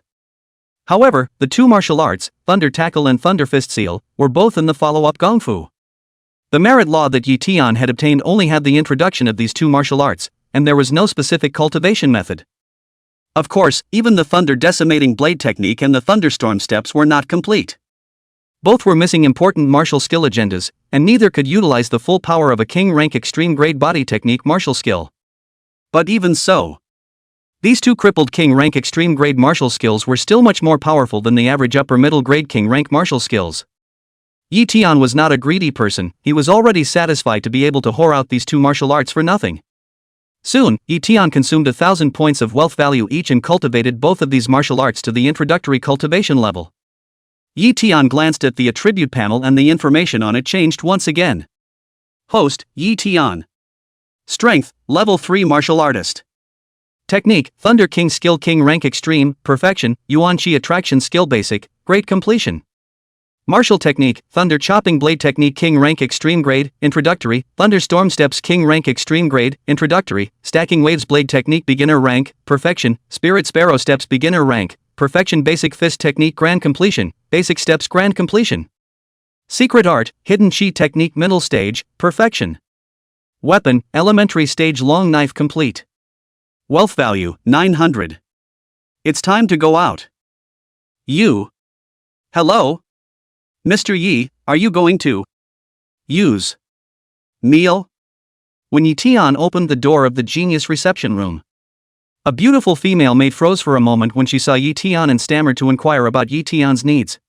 However, the 2 martial arts, Thunder Tackle and Thunder Fist Seal, were both in the follow-up Gong Fu. The merit law that Ye Tian had obtained only had the introduction of these 2 martial arts, and there was no specific cultivation method. Of course, even the Thunder Decimating Blade Technique and the Thunderstorm Steps were not complete. Both were missing important martial skill agendas, and neither could utilize the full power of a King rank extreme grade body technique martial skill. But even so, these 2 crippled King rank extreme grade martial skills were still much more powerful than the average upper middle grade King rank martial skills. Ye Tian was not a greedy person, he was already satisfied to be able to whore out these 2 martial arts for nothing. Soon, Ye Tian consumed 1,000 points of wealth value each and cultivated both of these martial arts to the introductory cultivation level. Ye Tian glanced at the attribute panel and the information on it changed once again. Host, Ye Tian. Strength, Level 3 Martial Artist. Technique, Thunder King Skill King Rank Extreme, Perfection, Yuan Qi Attraction Skill Basic, Great Completion. Martial Technique, Thunder Chopping Blade Technique King Rank Extreme Grade, Introductory, Thunderstorm Steps King Rank Extreme Grade, Introductory, Stacking Waves Blade Technique Beginner Rank, Perfection, Spirit Sparrow Steps Beginner Rank, Perfection Basic Fist Technique Grand Completion, Basic Steps Grand Completion. Secret Art, Hidden Chi Technique Middle Stage, Perfection. Weapon, Elementary Stage Long Knife Complete. Wealth Value, 900. It's time to go out. You. Hello? Mr. Yi, are you going to use meal? When Ye Tian opened the door of the genius reception room, a beautiful female maid froze for a moment when she saw Ye Tian and stammered to inquire about Ye Tian's needs.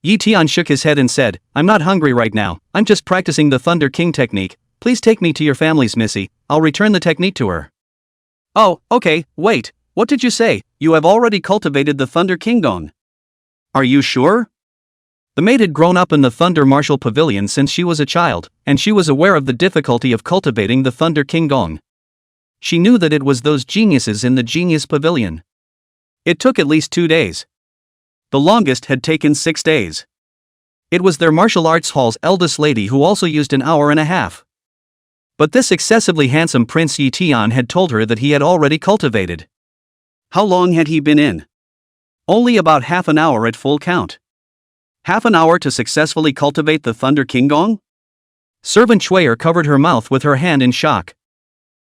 Ye Tian shook his head and said, "I'm not hungry right now, I'm just practicing the Thunder King technique. Please take me to your family's missy, I'll return the technique to her." "Oh, okay, wait, what did you say? You have already cultivated the Thunder King Gong. Are you sure?" The maid had grown up in the Thunder Martial Pavilion since she was a child, and she was aware of the difficulty of cultivating the Thunder King Gong. She knew that it was those geniuses in the Genius Pavilion. It took at least 2 days. The longest had taken 6 days. It was their martial arts hall's eldest lady who also used an hour and a half. But this excessively handsome Prince Ye Tian had told her that he had already cultivated. How long had he been in? Only about half an hour at full count. Half an hour to successfully cultivate the Thunder King Gong? Servant Shuier covered her mouth with her hand in shock.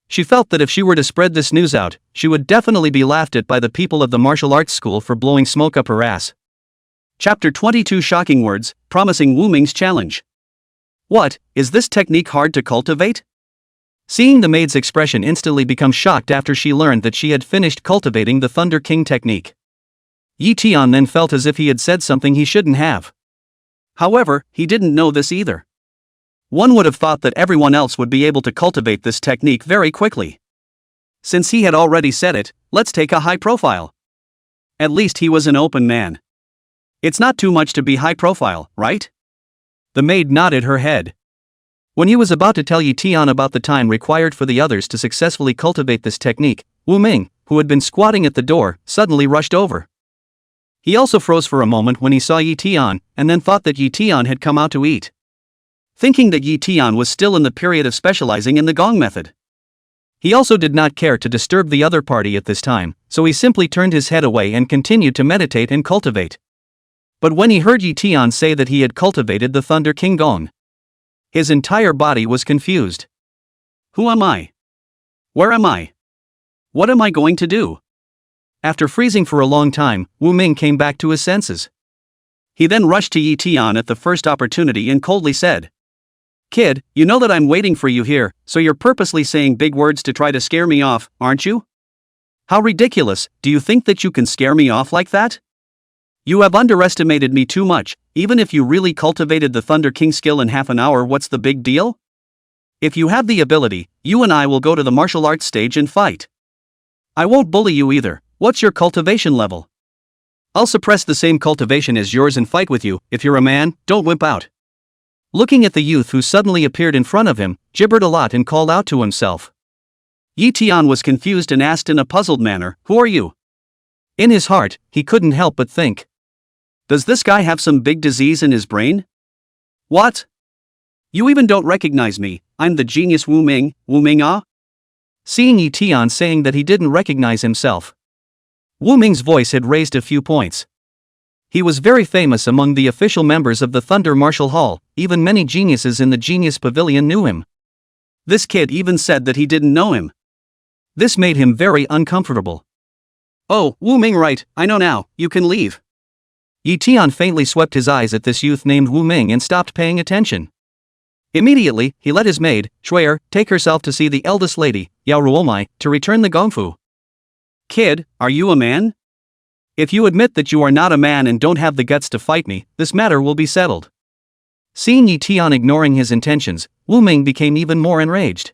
She felt that if she were to spread this news out, she would definitely be laughed at by the people of the martial arts school for blowing smoke up her ass. Chapter 22 Shocking Words, Promising Wuming's Challenge. What, is this technique hard to cultivate? Seeing the maid's expression instantly become shocked after she learned that she had finished cultivating the Thunder King technique. Ye Tian then felt as if he had said something he shouldn't have. However, he didn't know this either. One would have thought that everyone else would be able to cultivate this technique very quickly. Since he had already said it, let's take a high profile. At least he was an open man. It's not too much to be high profile, right? The maid nodded her head. When he was about to tell Ye Tian about the time required for the others to successfully cultivate this technique, Wuming, who had been squatting at the door, suddenly rushed over. He also froze for a moment when he saw Ye Tian, and then thought that Ye Tian had come out to eat. Thinking that Ye Tian was still in the period of specializing in the gong method. He also did not care to disturb the other party at this time, so he simply turned his head away and continued to meditate and cultivate. But when he heard Ye Tian say that he had cultivated the Thunder King Gong, his entire body was confused. Who am I? Where am I? What am I going to do? After freezing for a long time, Wuming came back to his senses. He then rushed to Ye Tian at the first opportunity and coldly said, "Kid, you know that I'm waiting for you here, so you're purposely saying big words to try to scare me off, aren't you? How ridiculous, do you think that you can scare me off like that? You have underestimated me too much. Even if you really cultivated the Thunder King skill in half an hour, what's the big deal? If you have the ability, you and I will go to the martial arts stage and fight. I won't bully you either. What's your cultivation level? I'll suppress the same cultivation as yours and fight with you. If you're a man, don't wimp out." Looking at the youth who suddenly appeared in front of him, gibbered a lot and called out to himself. Ye Tian was confused and asked in a puzzled manner, "Who are you?" In his heart, he couldn't help but think, does this guy have some big disease in his brain? What? You even don't recognize me, I'm the genius Wuming, Wuming ah? Seeing Ye Tian saying that he didn't recognize himself, Wuming's voice had raised a few points. He was very famous among the official members of the Thunder Martial Hall, even many geniuses in the Genius Pavilion knew him. This kid even said that he didn't know him. This made him very uncomfortable. "Oh, Wuming, right, I know now, you can leave." Ye Tian faintly swept his eyes at this youth named Wuming and stopped paying attention. Immediately, he let his maid, Shuier, take herself to see the eldest lady, Yao Ruowu, to return the gongfu. "Kid, are you a man? If you admit that you are not a man and don't have the guts to fight me, this matter will be settled." Seeing Ye Tian ignoring his intentions, Wuming became even more enraged.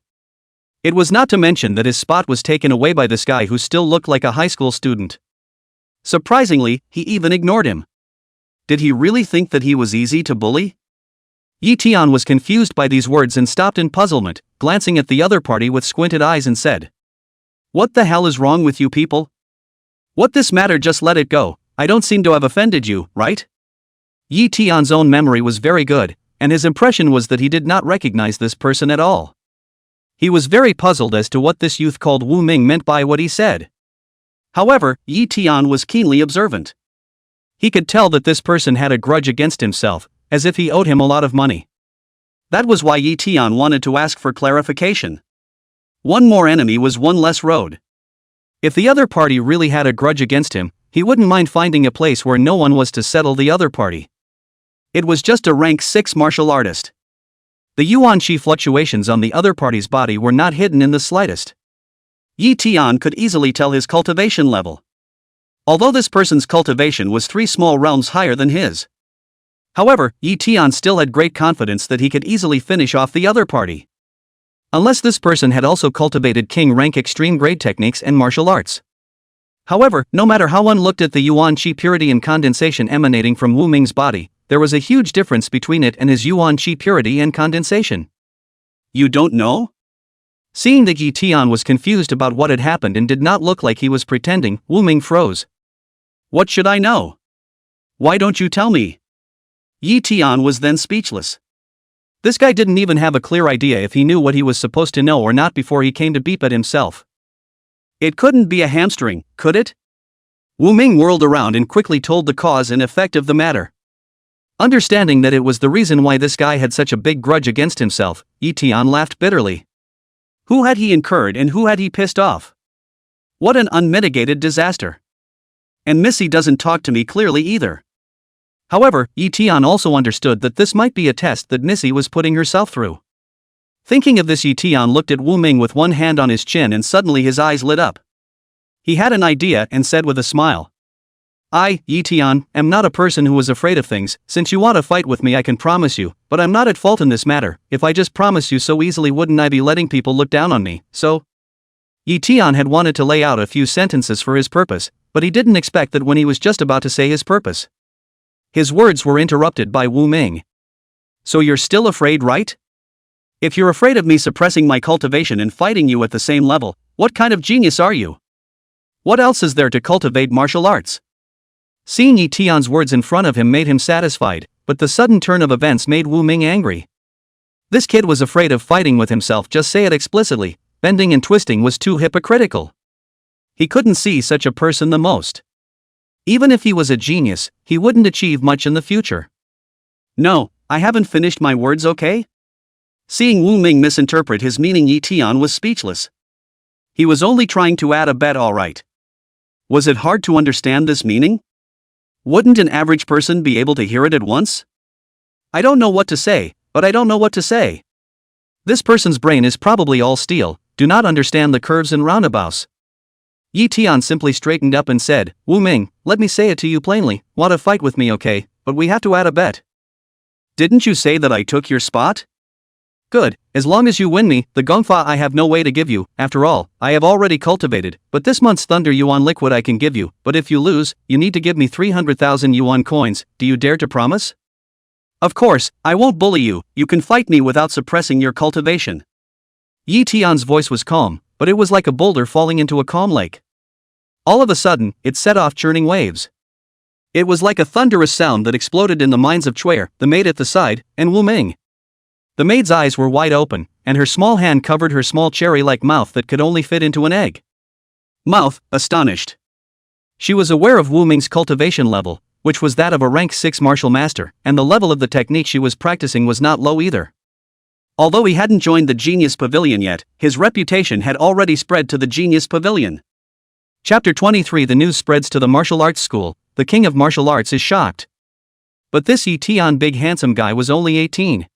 It was not to mention that his spot was taken away by this guy who still looked like a high school student. Surprisingly, he even ignored him. Did he really think that he was easy to bully? Ye Tian was confused by these words and stopped in puzzlement, glancing at the other party with squinted eyes and said, "What the hell is wrong with you people? What this matter, just let it go, I don't seem to have offended you, right?" Ye Tian's own memory was very good, and his impression was that he did not recognize this person at all. He was very puzzled as to what this youth called Wuming meant by what he said. However, Ye Tian was keenly observant. He could tell that this person had a grudge against himself, as if he owed him a lot of money. That was why Ye Tian wanted to ask for clarification. One more enemy was one less road. If the other party really had a grudge against him, he wouldn't mind finding a place where no one was to settle the other party. It was just a rank 6 martial artist. The yuan qi fluctuations on the other party's body were not hidden in the slightest. Ye Tian could easily tell his cultivation level. Although this person's cultivation was 3 small realms higher than his. However, Ye Tian still had great confidence that he could easily finish off the other party. Unless this person had also cultivated king rank extreme grade techniques and martial arts. However, no matter how one looked at the yuan qi purity and condensation emanating from Wuming's body, there was a huge difference between it and his yuan qi purity and condensation. You don't know? Seeing that Ye Tian was confused about what had happened and did not look like he was pretending, Wuming froze. What should I know? Why don't you tell me? Ye Tian was then speechless. This guy didn't even have a clear idea if he knew what he was supposed to know or not before he came to beep at himself. It couldn't be a hamstring, could it? Wuming whirled around and quickly told the cause and effect of the matter. Understanding that it was the reason why this guy had such a big grudge against himself, Ye Tian laughed bitterly. Who had he incurred and who had he pissed off? What an unmitigated disaster. And Missy doesn't talk to me clearly either. However, Ye Tian also understood that this might be a test that Missy was putting herself through. Thinking of this, Ye Tian looked at Wuming with one hand on his chin and suddenly his eyes lit up. He had an idea and said with a smile. I, Ye Tian, am not a person who is afraid of things. Since you want to fight with me I can promise you, but I'm not at fault in this matter. If I just promised you so easily wouldn't I be letting people look down on me, so? Ye Tian had wanted to lay out a few sentences for his purpose, but he didn't expect that when he was just about to say his purpose, his words were interrupted by Wuming. So you're still afraid, right? If you're afraid of me suppressing my cultivation and fighting you at the same level, what kind of genius are you? What else is there to cultivate martial arts? Seeing Ye Tian's words in front of him made him satisfied, but the sudden turn of events made Wuming angry. This kid was afraid of fighting with himself, just say it explicitly. Bending and twisting was too hypocritical. He couldn't see such a person the most. Even if he was a genius, he wouldn't achieve much in the future. No, I haven't finished my words, okay? Seeing Wuming misinterpret his meaning, Ye Tian was speechless. He was only trying to add a bet, all right. Was it hard to understand this meaning? Wouldn't an average person be able to hear it at once? I don't know what to say, but I don't know what to say. This person's brain is probably all steel, do not understand the curves and roundabouts. Ye Tian simply straightened up and said, Wuming, let me say it to you plainly, want to fight with me, okay, but we have to add a bet. Didn't you say that I took your spot? Good, as long as you win me, the gongfa I have no way to give you. After all, I have already cultivated, but this month's Thunder Yuan liquid I can give you, but if you lose, you need to give me 300,000 yuan coins. Do you dare to promise? Of course, I won't bully you, you can fight me without suppressing your cultivation. Ye Tian's voice was calm, but it was like a boulder falling into a calm lake. All of a sudden, it set off churning waves. It was like a thunderous sound that exploded in the minds of Treachery, the maid at the side, and Wuming. The maid's eyes were wide open, and her small hand covered her small cherry-like mouth that could only fit into an egg. Mouth, astonished. She was aware of Wuming's cultivation level, which was that of a rank 6 martial master, and the level of the technique she was practicing was not low either. Although he hadn't joined the Genius Pavilion yet, his reputation had already spread to the Genius Pavilion. Chapter 23. The news spreads to the martial arts school. The king of martial arts is shocked. But this Ye Tian big handsome guy was only 18.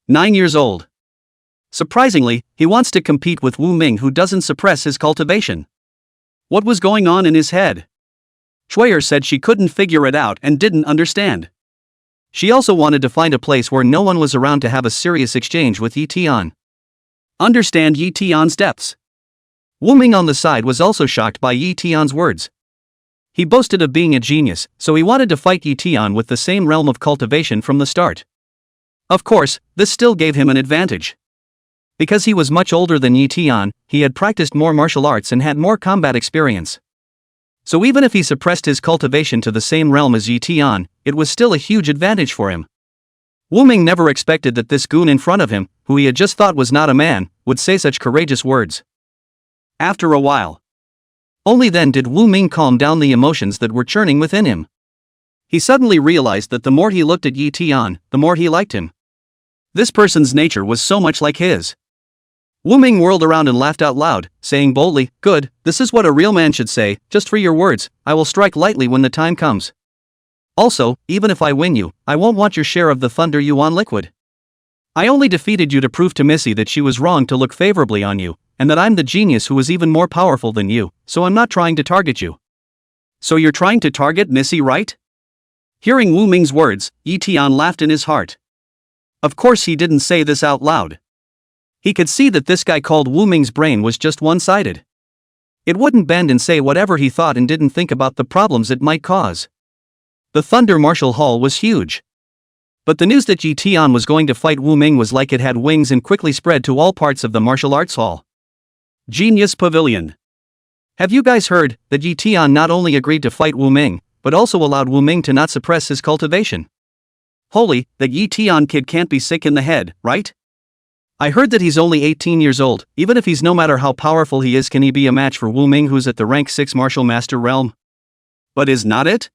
9 years old. Surprisingly, he wants to compete with Wuming, who doesn't suppress his cultivation. What was going on in his head? Treachery said she couldn't figure it out and didn't understand. She also wanted to find a place where no one was around to have a serious exchange with Ye Tian. Understand Ye Tian's depths. Wuming on the side was also shocked by Ye Tian's words. He boasted of being a genius, so he wanted to fight Ye Tian with the same realm of cultivation from the start. Of course, this still gave him an advantage. Because he was much older than Ye Tian, he had practiced more martial arts and had more combat experience. So even if he suppressed his cultivation to the same realm as Ye Tian, it was still a huge advantage for him. Wuming never expected that this goon in front of him, who he had just thought was not a man, would say such courageous words. After a while, only then did Wuming calm down the emotions that were churning within him. He suddenly realized that the more he looked at Ye Tian, the more he liked him. This person's nature was so much like his. Wuming whirled around and laughed out loud, saying boldly, Good, this is what a real man should say, just for your words, I will strike lightly when the time comes. Also, even if I win you, I won't want your share of the Thunder Yuan liquid. I only defeated you to prove to Missy that she was wrong to look favorably on you, and that I'm the genius who is even more powerful than you, so I'm not trying to target you. So you're trying to target Missy, right? Hearing Wuming's words, Ye Tian laughed in his heart. Of course he didn't say this out loud. He could see that this guy called Wuming's brain was just one-sided. It wouldn't bend and say whatever he thought and didn't think about the problems it might cause. The Thunder Martial Hall was huge. But the news that Ye Tian was going to fight Wuming was like it had wings and quickly spread to all parts of the martial arts hall. Genius Pavilion. Have you guys heard that Ye Tian not only agreed to fight Wuming, but also allowed Wuming to not suppress his cultivation? Holy, that Ye Tian kid can't be sick in the head, right? I heard that he's only 18 years old. Even if he's no matter how powerful he is, can he be a match for Wuming, who's at the rank 6 martial master realm? But is not it?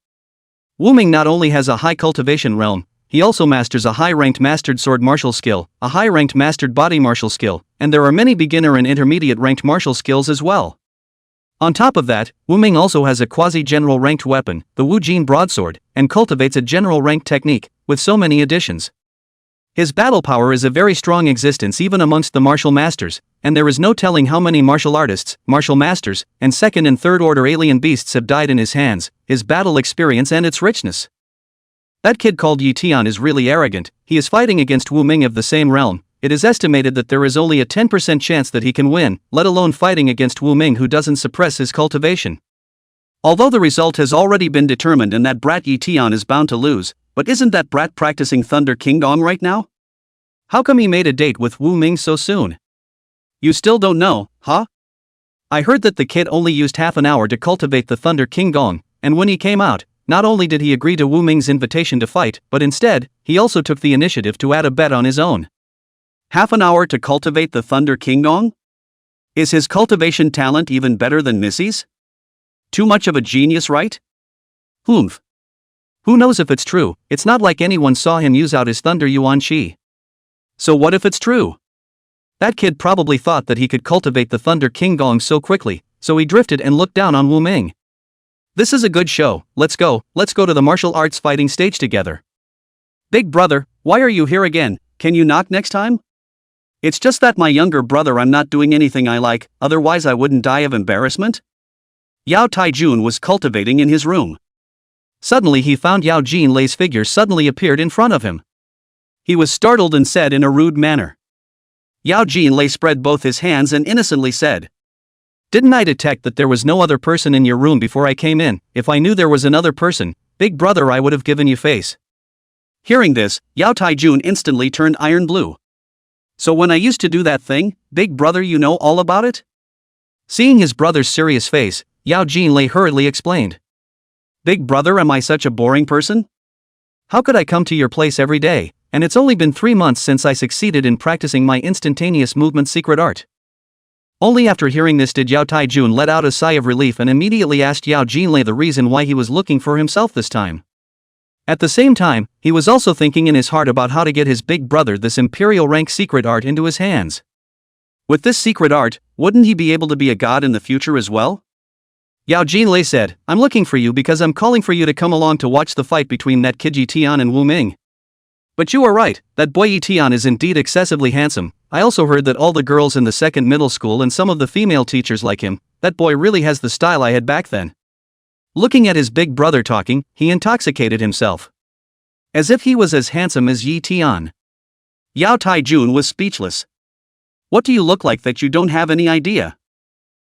Wuming not only has a high cultivation realm, he also masters a high-ranked mastered sword martial skill, a high-ranked mastered body martial skill, and there are many beginner and intermediate ranked martial skills as well. On top of that, Wuming also has a quasi-general ranked weapon, the Wu Jin broadsword, and cultivates a general ranked technique, with so many additions. His battle power is a very strong existence even amongst the martial masters, and there is no telling how many martial artists, martial masters, and second and third order alien beasts have died in his hands, his battle experience and its richness. That kid called Ye Tian is really arrogant. He is fighting against Wuming of the same realm. It is estimated that there is only a 10% chance that he can win, let alone fighting against Wuming who doesn't suppress his cultivation. Although the result has already been determined and that brat Ye Tian is bound to lose, but isn't that brat practicing Thunder King Gong right now? How come he made a date with Wuming so soon? You still don't know, huh? I heard that the kid only used half an hour to cultivate the Thunder King Gong, and when he came out, not only did he agree to Wuming's invitation to fight, but instead, he also took the initiative to add a bet on his own. Half an hour to cultivate the Thunder King Gong? Is his cultivation talent even better than Missy's? Too much of a genius, right? Humph. Who knows if it's true? It's not like anyone saw him use out his Thunder Yuan Qi. So what if it's true? That kid probably thought that he could cultivate the Thunder King Gong so quickly, so he drifted and looked down on Wuming. This is a good show, let's go to the martial arts fighting stage together. Big brother, why are you here again? Can you knock next time? It's just that my younger brother, I'm not doing anything I like, otherwise I wouldn't die of embarrassment. Yao Taijun was cultivating in his room. Suddenly he found Yao Jinlei's figure suddenly appeared in front of him. He was startled and said in a rude manner. Yao Jinlei spread both his hands and innocently said, "Didn't I detect that there was no other person in your room before I came in? If I knew there was another person, big brother, I would have given you face." Hearing this, Yao Taijun instantly turned iron blue. So when I used to do that thing, big brother, you know all about it? Seeing his brother's serious face, Yao Jinlei hurriedly explained. Big brother, am I such a boring person? How could I come to your place every day, and it's only been 3 months since I succeeded in practicing my instantaneous movement secret art. Only after hearing this did Yao Taijun let out a sigh of relief and immediately asked Yao Jinlei the reason why he was looking for himself this time. At the same time, he was also thinking in his heart about how to get his big brother this imperial rank secret art into his hands. With this secret art, wouldn't he be able to be a god in the future as well? Yao Jinlei said, I'm looking for you because I'm calling for you to come along to watch the fight between that kid Ye Tian and Wuming. But you are right, that boy Ye Tian is indeed excessively handsome. I also heard that all the girls in the second middle school and some of the female teachers like him. That boy really has the style I had back then. Looking at his big brother talking, he intoxicated himself. As if he was as handsome as Ye Tian. Yao Taijun was speechless. What do you look like that you don't have any idea?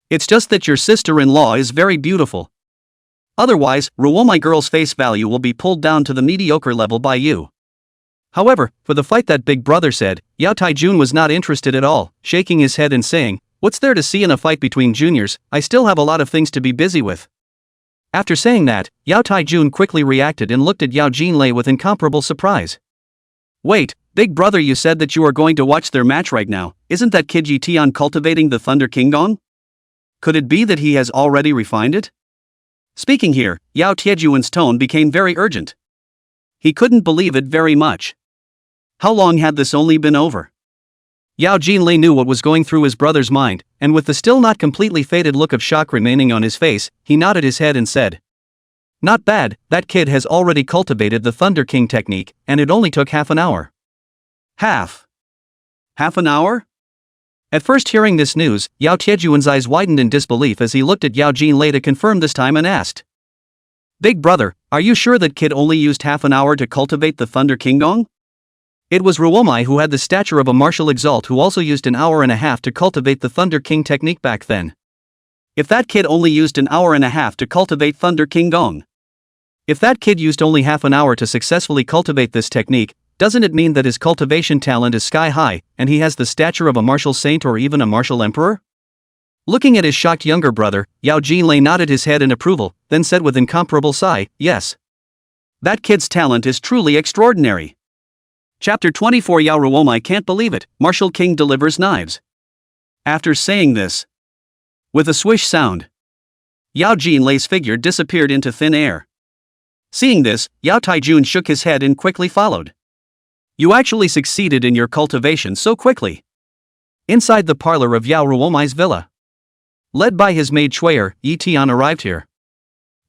It's just that your sister-in-law is very beautiful. Otherwise, Ruowu, my girl's face value will be pulled down to the mediocre level by you. However, for the fight, that big brother said, Yao Taijun was not interested at all, shaking his head and saying, what's there to see in a fight between juniors? I still have a lot of things to be busy with. After saying that, Yao Taijun quickly reacted and looked at Yao Jinlei with incomparable surprise. Wait, big brother, you said that you are going to watch their match right now. Isn't that kid Ye Tian cultivating the Thunder King Gong? Could it be that he has already refined it? Speaking here, Yao Tiejuan's tone became very urgent. He couldn't believe it very much. How long had this only been over? Yao Jinlei knew what was going through his brother's mind, and with the still not completely faded look of shock remaining on his face, he nodded his head and said, not bad, that kid has already cultivated the Thunder King technique, and it only took half an hour. Half an hour? At first hearing this news, Yao Tiejuan's eyes widened in disbelief as he looked at Yao Jinlei to confirm this time and asked, Big brother, are you sure that kid only used half an hour to cultivate the Thunder King Gong? It was Ruowu who had the stature of a martial exalt who also used an hour and a half to cultivate the Thunder King technique back then. If that kid only used an hour and a half to cultivate Thunder King Gong. If that kid used only half an hour to successfully cultivate this technique, doesn't it mean that his cultivation talent is sky high, and he has the stature of a martial saint or even a martial emperor? Looking at his shocked younger brother, Yao Jinlei nodded his head in approval, then said with incomparable sigh, yes. That kid's talent is truly extraordinary. Chapter 24 Yao Ruowu, I can't believe it, Martial King delivers knives. After saying this, with a swish sound, Yao Jinlei's figure disappeared into thin air. Seeing this, Yao Taijun shook his head and quickly followed. You actually succeeded in your cultivation so quickly. Inside the parlor of Yao Ruomu's villa, led by his maid Chuier, Ye Tian arrived here.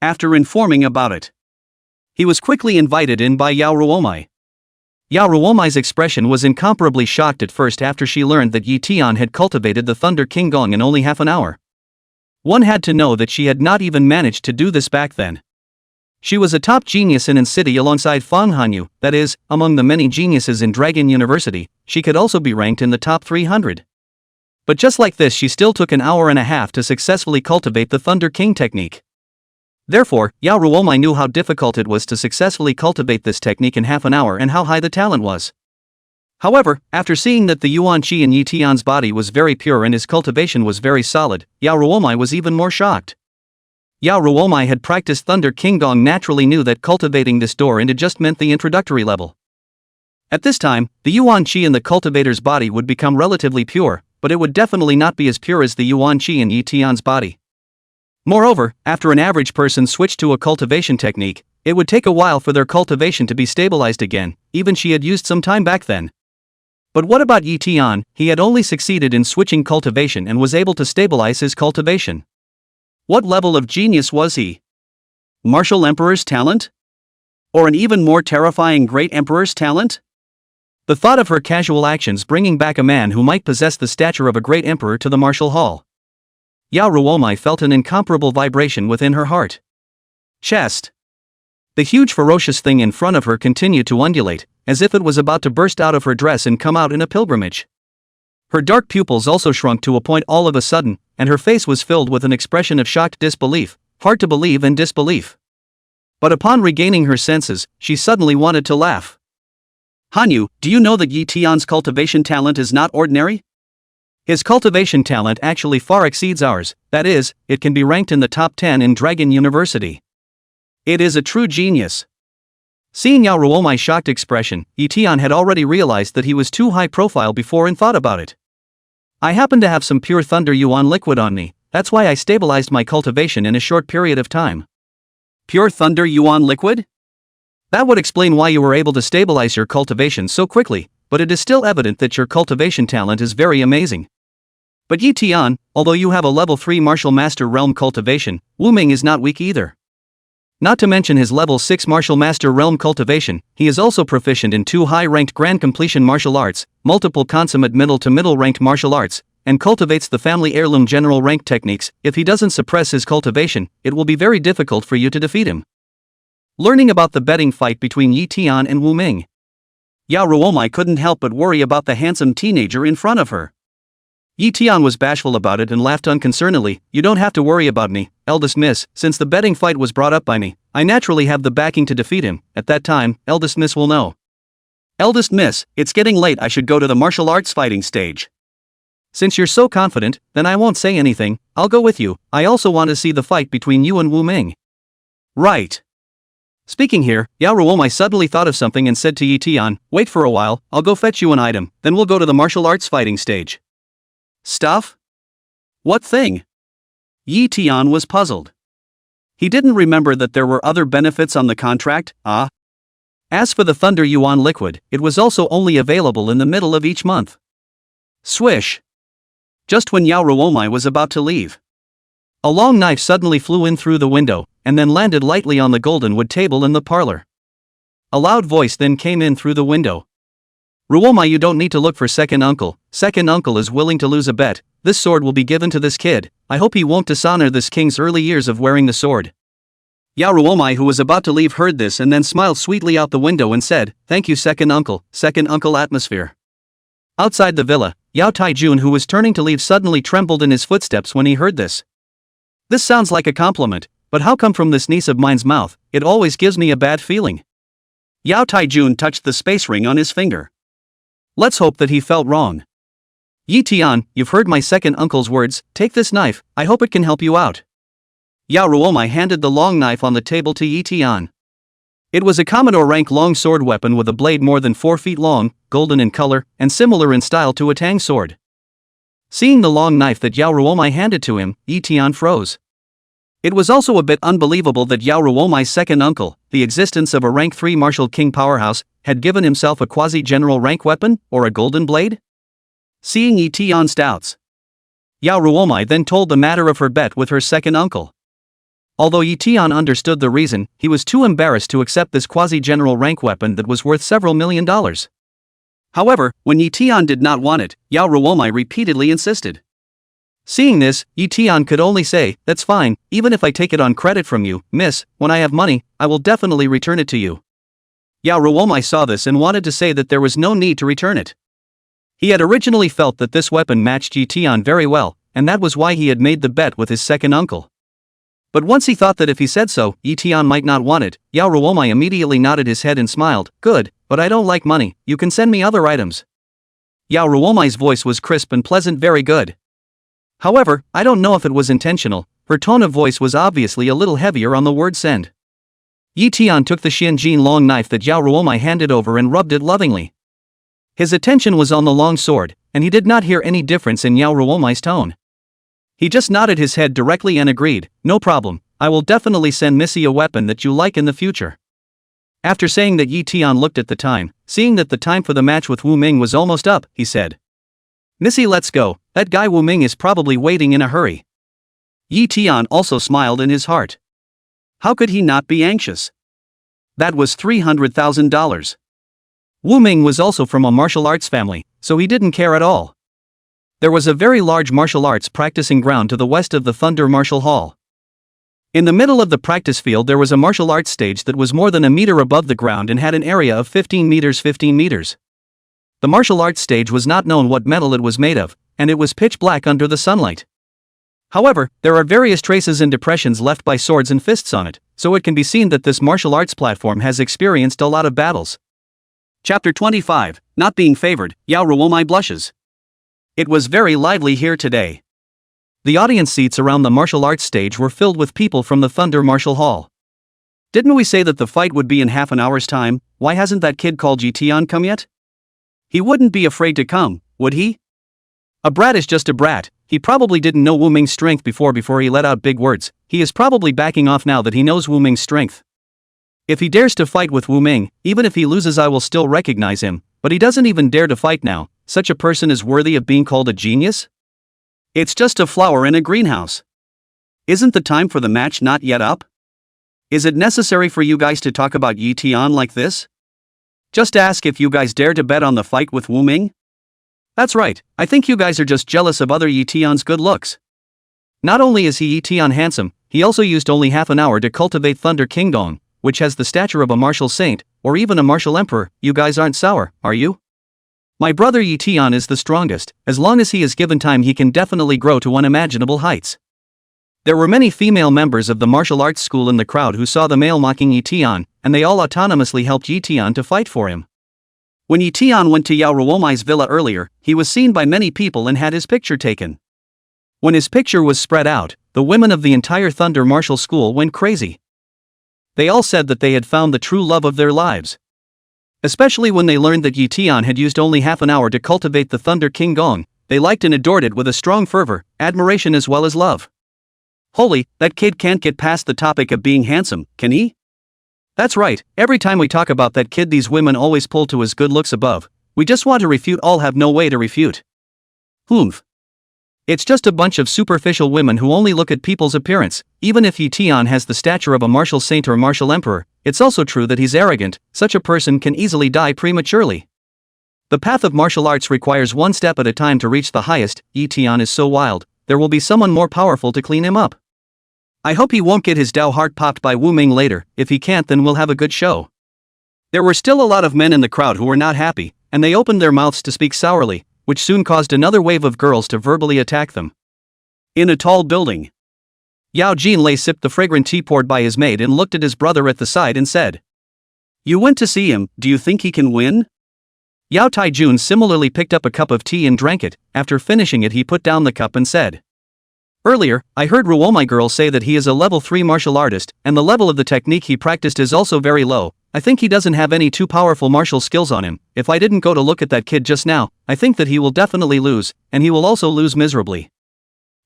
After informing about it, he was quickly invited in by Yao Ruowu. Yao Ruomu's expression was incomparably shocked at first after she learned that Ye Tian had cultivated the Thunder King Gong in only half an hour. One had to know that she had not even managed to do this back then. She was a top genius in city alongside Fan Hanyu, that is, among the many geniuses in Dragon University, she could also be ranked in the top 300. But just like this, she still took an hour and a half to successfully cultivate the Thunder King technique. Therefore, Yao Ruowu knew how difficult it was to successfully cultivate this technique in half an hour and how high the talent was. However, after seeing that the Yuan Qi in Ye Tian's body was very pure and his cultivation was very solid, Yao Ruowu was even more shocked. Yao Ruowu had practiced Thunder King Gong, naturally knew that cultivating this door into just meant the introductory level. At this time, the Yuan Qi in the cultivator's body would become relatively pure, but it would definitely not be as pure as the Yuan Qi in Ye Tian's body. Moreover, after an average person switched to a cultivation technique, it would take a while for their cultivation to be stabilized again, even she had used some time back then. But what about Ye Tian? He had only succeeded in switching cultivation and was able to stabilize his cultivation. What level of genius was he? Martial Emperor's talent? Or an even more terrifying Great Emperor's talent? The thought of her casual actions bringing back a man who might possess the stature of a great emperor to the martial hall. Yao Ruowu felt an incomparable vibration within her heart. Chest. The huge ferocious thing in front of her continued to undulate, as if it was about to burst out of her dress and come out in a pilgrimage. Her dark pupils also shrunk to a point all of a sudden, and her face was filled with an expression of shocked disbelief, hard to believe and disbelief. But upon regaining her senses, she suddenly wanted to laugh. Hanyu, do you know that Ye Tian's cultivation talent is not ordinary? His cultivation talent actually far exceeds ours, that is, it can be ranked in the top 10 in Dragon University. It is a true genius. Seeing Yao Ruomu's shocked expression, Ye Tian had already realized that he was too high profile before and thought about it. I happen to have some pure Thunder Yuan liquid on me, that's why I stabilized my cultivation in a short period of time. Pure Thunder Yuan liquid? That would explain why you were able to stabilize your cultivation so quickly, but it is still evident that your cultivation talent is very amazing. But Ye Tian, although you have a level 3 martial master realm cultivation, Wuming is not weak either. Not to mention his level 6 martial master realm cultivation, he is also proficient in 2 high-ranked grand completion martial arts, multiple consummate middle to middle ranked martial arts, and cultivates the family heirloom general rank techniques. If he doesn't suppress his cultivation, it will be very difficult for you to defeat him. Learning about the betting fight between Ye Tian and Wuming, Yao Ruowu couldn't help but worry about the handsome teenager in front of her. Ye Tian was bashful about it and laughed unconcernedly. You don't have to worry about me, eldest miss, since the betting fight was brought up by me, I naturally have the backing to defeat him. At that time, eldest miss will know. Eldest miss, it's getting late, I should go to the martial arts fighting stage. Since you're so confident, then I won't say anything, I'll go with you. I also want to see the fight between you and Wuming. Right. Speaking here, Yao Ruowu suddenly thought of something and said to Ye Tian, wait for a while, I'll go fetch you an item, then we'll go to the martial arts fighting stage. Stuff? What thing? Ye Tian was puzzled. He didn't remember that there were other benefits on the contract. As for the Thunder Yuan liquid, it was also only available in the middle of each month. Swish. Just when Yao Ruowu was about to leave, a long knife suddenly flew in through the window, and then landed lightly on the golden wood table in the parlor. A loud voice then came in through the window. Ruowu, you don't need to look for second uncle. Second uncle is willing to lose a bet. This sword will be given to this kid. I hope he won't dishonor this king's early years of wearing the sword. Yao Ruowu, who was about to leave, heard this and then smiled sweetly out the window and said, thank you second uncle atmosphere. Outside the villa, Yao Taijun, who was turning to leave, suddenly trembled in his footsteps when he heard this. This sounds like a compliment, but how come from this niece of mine's mouth? It always gives me a bad feeling. Yao Taijun touched the space ring on his finger. Let's hope that he felt wrong. Ye Tian, you've heard my second uncle's words, take this knife, I hope it can help you out. Yao Ruowu handed the long knife on the table to Ye Tian. It was a Commodore rank long sword weapon with a blade more than 4 feet long, golden in color, and similar in style to a Tang sword. Seeing the long knife that Yao Ruowu handed to him, Ye Tian froze. It was also a bit unbelievable that Yao Ruowu, my second uncle, the existence of a rank 3 martial king powerhouse, had given himself a quasi-general rank weapon, or a golden blade? Seeing Ye Tian's doubts, Yao Ruowu then told the matter of her bet with her second uncle. Although Ye Tian understood the reason, he was too embarrassed to accept this quasi-general rank weapon that was worth several $1,000,000. However, when Ye Tian did not want it, Yao Ruowu repeatedly insisted. Seeing this, Ye Tian could only say, "That's fine, even if I take it on credit from you, miss, when I have money, I will definitely return it to you." Yao Ruowu saw this and wanted to say that there was no need to return it. He had originally felt that this weapon matched Ye Tian very well, and that was why he had made the bet with his second uncle. But once he thought that if he said so, Ye Tian might not want it, Yao Ruowu immediately nodded his head and smiled, "Good, but I don't like money, you can send me other items." Yao Ruowu's voice was crisp and pleasant, very good. However, I don't know if it was intentional, her tone of voice was obviously a little heavier on the word send. Ye Tian took the Xianjin long knife that Yao Ruowu handed over and rubbed it lovingly. His attention was on the long sword, and he did not hear any difference in Yao Ruowu's tone. He just nodded his head directly and agreed, "No problem, I will definitely send Missy a weapon that you like in the future." After saying that, Ye Tian looked at the time, seeing that the time for the match with Wuming was almost up, he said, "Missy, let's go, that guy Wuming is probably waiting in a hurry." Ye Tian also smiled in his heart. How could he not be anxious? That was $300,000. Wuming was also from a martial arts family, so he didn't care at all. There was a very large martial arts practicing ground to the west of the Thunder Martial Hall. In the middle of the practice field there was a martial arts stage that was more than a meter above the ground and had an area of 15 meters. The martial arts stage was not known what metal it was made of, and it was pitch black under the sunlight. However, there are various traces and depressions left by swords and fists on it, so it can be seen that this martial arts platform has experienced a lot of battles. Chapter 25, Not Being Favored, Yao Ruowu blushes. It was very lively here today. The audience seats around the martial arts stage were filled with people from the Thunder Martial Hall. Didn't we say that the fight would be in half an hour's time? Why hasn't that kid called Ye Tian come yet? He wouldn't be afraid to come, would he? A brat is just a brat. He probably didn't know Wuming's strength before he let out big words. He is probably backing off now that he knows Wuming's strength. If he dares to fight with Wuming, even if he loses I will still recognize him, but he doesn't even dare to fight now. Such a person is worthy of being called a genius? It's just a flower in a greenhouse. Isn't the time for the match not yet up? Is it necessary for you guys to talk about Ye Tian like this? Just ask if you guys dare to bet on the fight with Wuming? That's right, I think you guys are just jealous of other Ye Tian's good looks. Not only is Ye Tian handsome, he also used only half an hour to cultivate Thunder Kingdom, which has the stature of a martial saint, or even a martial emperor. You guys aren't sour, are you? My brother Ye Tian is the strongest. As long as he is given time he can definitely grow to unimaginable heights. There were many female members of the martial arts school in the crowd who saw the male mocking Ye Tian, and they all autonomously helped Ye Tian to fight for him. When Ye Tian went to Yao Ruowu's villa earlier, he was seen by many people and had his picture taken. When his picture was spread out, the women of the entire Thunder Martial School went crazy. They all said that they had found the true love of their lives. Especially when they learned that Ye Tian had used only half an hour to cultivate the Thunder King Gong, they liked and adored it with a strong fervor, admiration as well as love. Holy, that kid can't get past the topic of being handsome, can he? That's right, every time we talk about that kid these women always pull to his good looks above. We just want to refute all have no way to refute. Humph. It's just a bunch of superficial women who only look at people's appearance. Even if Ye Tian has the stature of a martial saint or martial emperor, it's also true that he's arrogant. Such a person can easily die prematurely. The path of martial arts requires one step at a time to reach the highest. Ye Tian is so wild, there will be someone more powerful to clean him up. I hope he won't get his Dao heart popped by Wuming later. If he can't, then we'll have a good show. There were still a lot of men in the crowd who were not happy, and they opened their mouths to speak sourly, which soon caused another wave of girls to verbally attack them. In a tall building, Yao Jinlei sipped the fragrant tea poured by his maid and looked at his brother at the side and said, "You went to see him, do you think he can win?" Yao Taijun similarly picked up a cup of tea and drank it. After finishing it he put down the cup and said, "Earlier, I heard Ruowu girl say that he is a level 3 martial artist, and the level of the technique he practiced is also very low. I think he doesn't have any too powerful martial skills on him. If I didn't go to look at that kid just now, I think that he will definitely lose, and he will also lose miserably."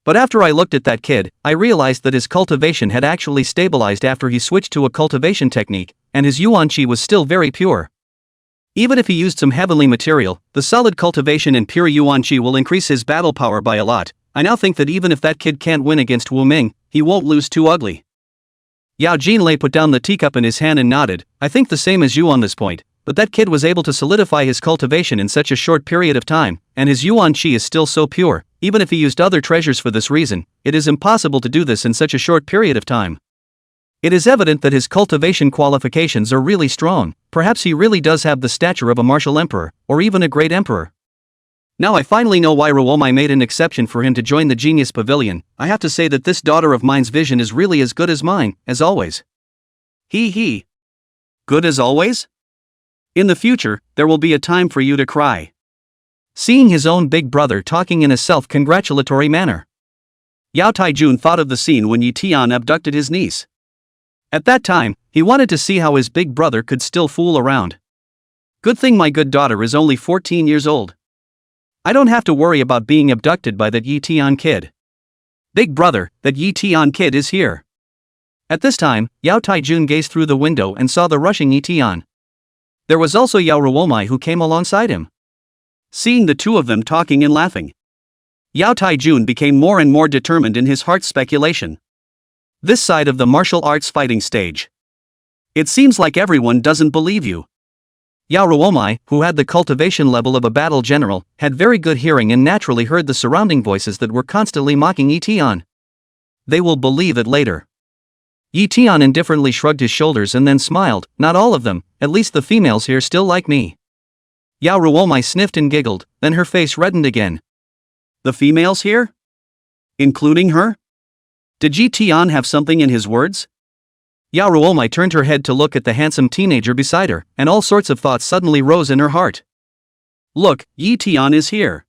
But after I looked at that kid, I realized that his cultivation had actually stabilized after he switched to a cultivation technique, and his yuan qi was still very pure. Even if he used some heavenly material, the solid cultivation and pure yuan qi will increase his battle power by a lot. I now think that even if that kid can't win against Wuming, he won't lose too ugly. Yao Jinlei put down the teacup in his hand and nodded. I think the same as you on this point, but that kid was able to solidify his cultivation in such a short period of time, and his yuan qi is still so pure. Even if he used other treasures for this reason, it is impossible to do this in such a short period of time. It is evident that his cultivation qualifications are really strong. Perhaps he really does have the stature of a martial emperor, or even a great emperor. Now I finally know why Ruowu made an exception for him to join the Genius Pavilion. I have to say that this daughter of mine's vision is really as good as mine, as always. He. Good as always? In the future, there will be a time for you to cry. Seeing his own big brother talking in a self-congratulatory manner, Yao Taijun thought of the scene when Ye Tian abducted his niece. At that time, he wanted to see how his big brother could still fool around. Good thing my good daughter is only 14 years old. I don't have to worry about being abducted by that Ye Tian kid. Big brother, that Ye Tian kid is here. At this time, Yao Taijun gazed through the window and saw the rushing Ye Tian. There was also Yao Ruowu who came alongside him. Seeing the two of them talking and laughing, Yao Taijun became more and more determined in his heart's speculation. This side of the martial arts fighting stage. It seems like everyone doesn't believe you. Yao Ruowu, who had the cultivation level of a battle general, had very good hearing and naturally heard the surrounding voices that were constantly mocking Ye Tian. They will believe it later. Ye Tian indifferently shrugged his shoulders and then smiled. Not all of them, at least the females here still like me. Yao Ruowu sniffed and giggled, then her face reddened again. The females here? Including her? Did Ye Tian have something in his words? Yao Ruowu turned her head to look at the handsome teenager beside her, and all sorts of thoughts suddenly rose in her heart. Look, Ye Tian is here.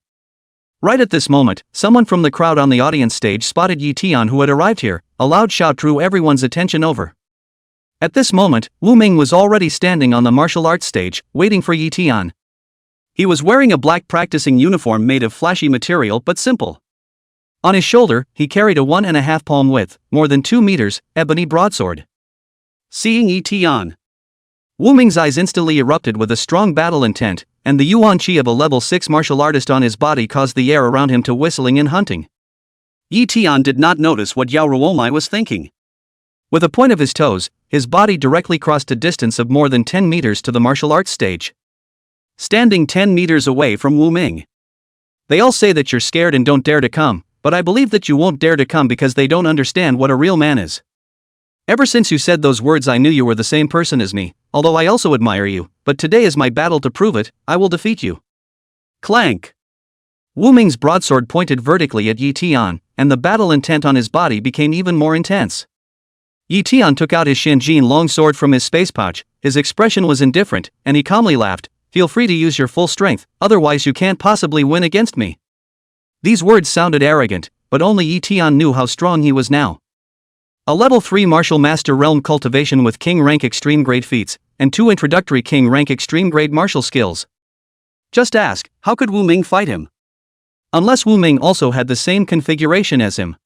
Right at this moment, someone from the crowd on the audience stage spotted Ye Tian who had arrived here. A loud shout drew everyone's attention over. At this moment, Wuming was already standing on the martial arts stage, waiting for Ye Tian. He was wearing a black practicing uniform made of flashy material but simple. On his shoulder, he carried a 1.5 palm width, more than 2 meters, ebony broadsword. Seeing Ye Tian, Wuming's eyes instantly erupted with a strong battle intent, and the yuan qi of a level 6 martial artist on his body caused the air around him to whistling and hunting. Ye Tian did not notice what Yao Ruowu was thinking. With a point of his toes, his body directly crossed a distance of more than 10 meters to the martial arts stage. Standing 10 meters away from Wuming. They all say that you're scared and don't dare to come, but I believe that you won't dare to come because they don't understand what a real man is. Ever since you said those words I knew you were the same person as me, although I also admire you, but today is my battle to prove it. I will defeat you. Clank! Wuming's broadsword pointed vertically at Ye Tian, and the battle intent on his body became even more intense. Ye Tian took out his Shinjin long sword from his space pouch. His expression was indifferent, and he calmly laughed. Feel free to use your full strength, otherwise you can't possibly win against me. These words sounded arrogant, but only Ye Tian knew how strong he was now. A level 3 martial master realm cultivation with king rank extreme grade feats, and 2 introductory king rank extreme grade martial skills. Just ask, how could Wuming fight him? Unless Wuming also had the same configuration as him.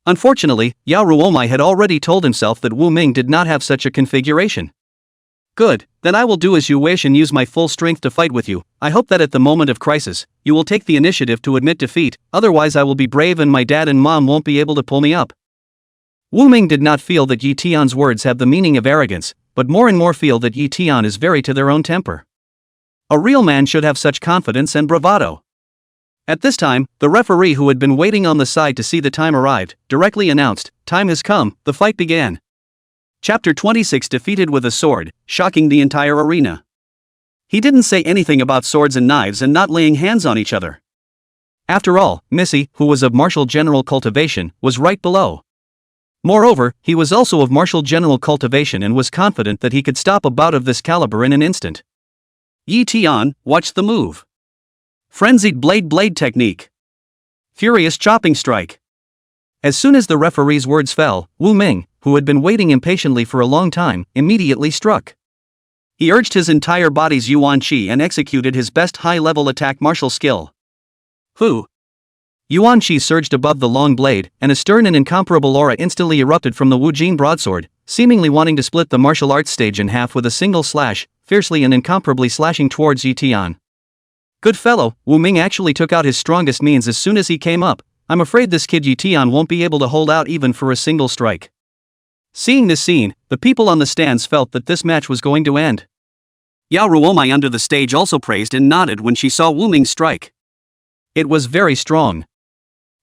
Unfortunately, Yao Ruowu had already told himself that Wuming did not have such a configuration. Good, then I will do as you wish and use my full strength to fight with you. I hope that at the moment of crisis, you will take the initiative to admit defeat, otherwise I will be brave and my dad and mom won't be able to pull me up. Wuming did not feel that Ye Tian's words have the meaning of arrogance, but more and more feel that Ye Tian is very to their own temper. A real man should have such confidence and bravado. At this time, the referee who had been waiting on the side to see the time arrived, directly announced, "Time has come." The fight began. Chapter 26 Defeated with a sword, shocking the entire arena. He didn't say anything about swords and knives and not laying hands on each other. After all, Missy, who was of martial general cultivation, was right below. Moreover, he was also of martial general cultivation and was confident that he could stop a bout of this caliber in an instant. Ye Tian, watch the move. Frenzied blade technique. Furious chopping strike. As soon as the referee's words fell, Wuming, who had been waiting impatiently for a long time, immediately struck. He urged his entire body's yuan qi and executed his best high-level attack martial skill. Who? Yuan Shi surged above the long blade, and a stern and incomparable aura instantly erupted from the Wu Jing broadsword, seemingly wanting to split the martial arts stage in half with a single slash, fiercely and incomparably slashing towards Ye Tian. Good fellow, Wuming actually took out his strongest means as soon as he came up. I'm afraid this kid Ye Tian won't be able to hold out even for a single strike. Seeing this scene, the people on the stands felt that this match was going to end. Yao Ruowu under the stage also praised and nodded when she saw Wuming strike. It was very strong.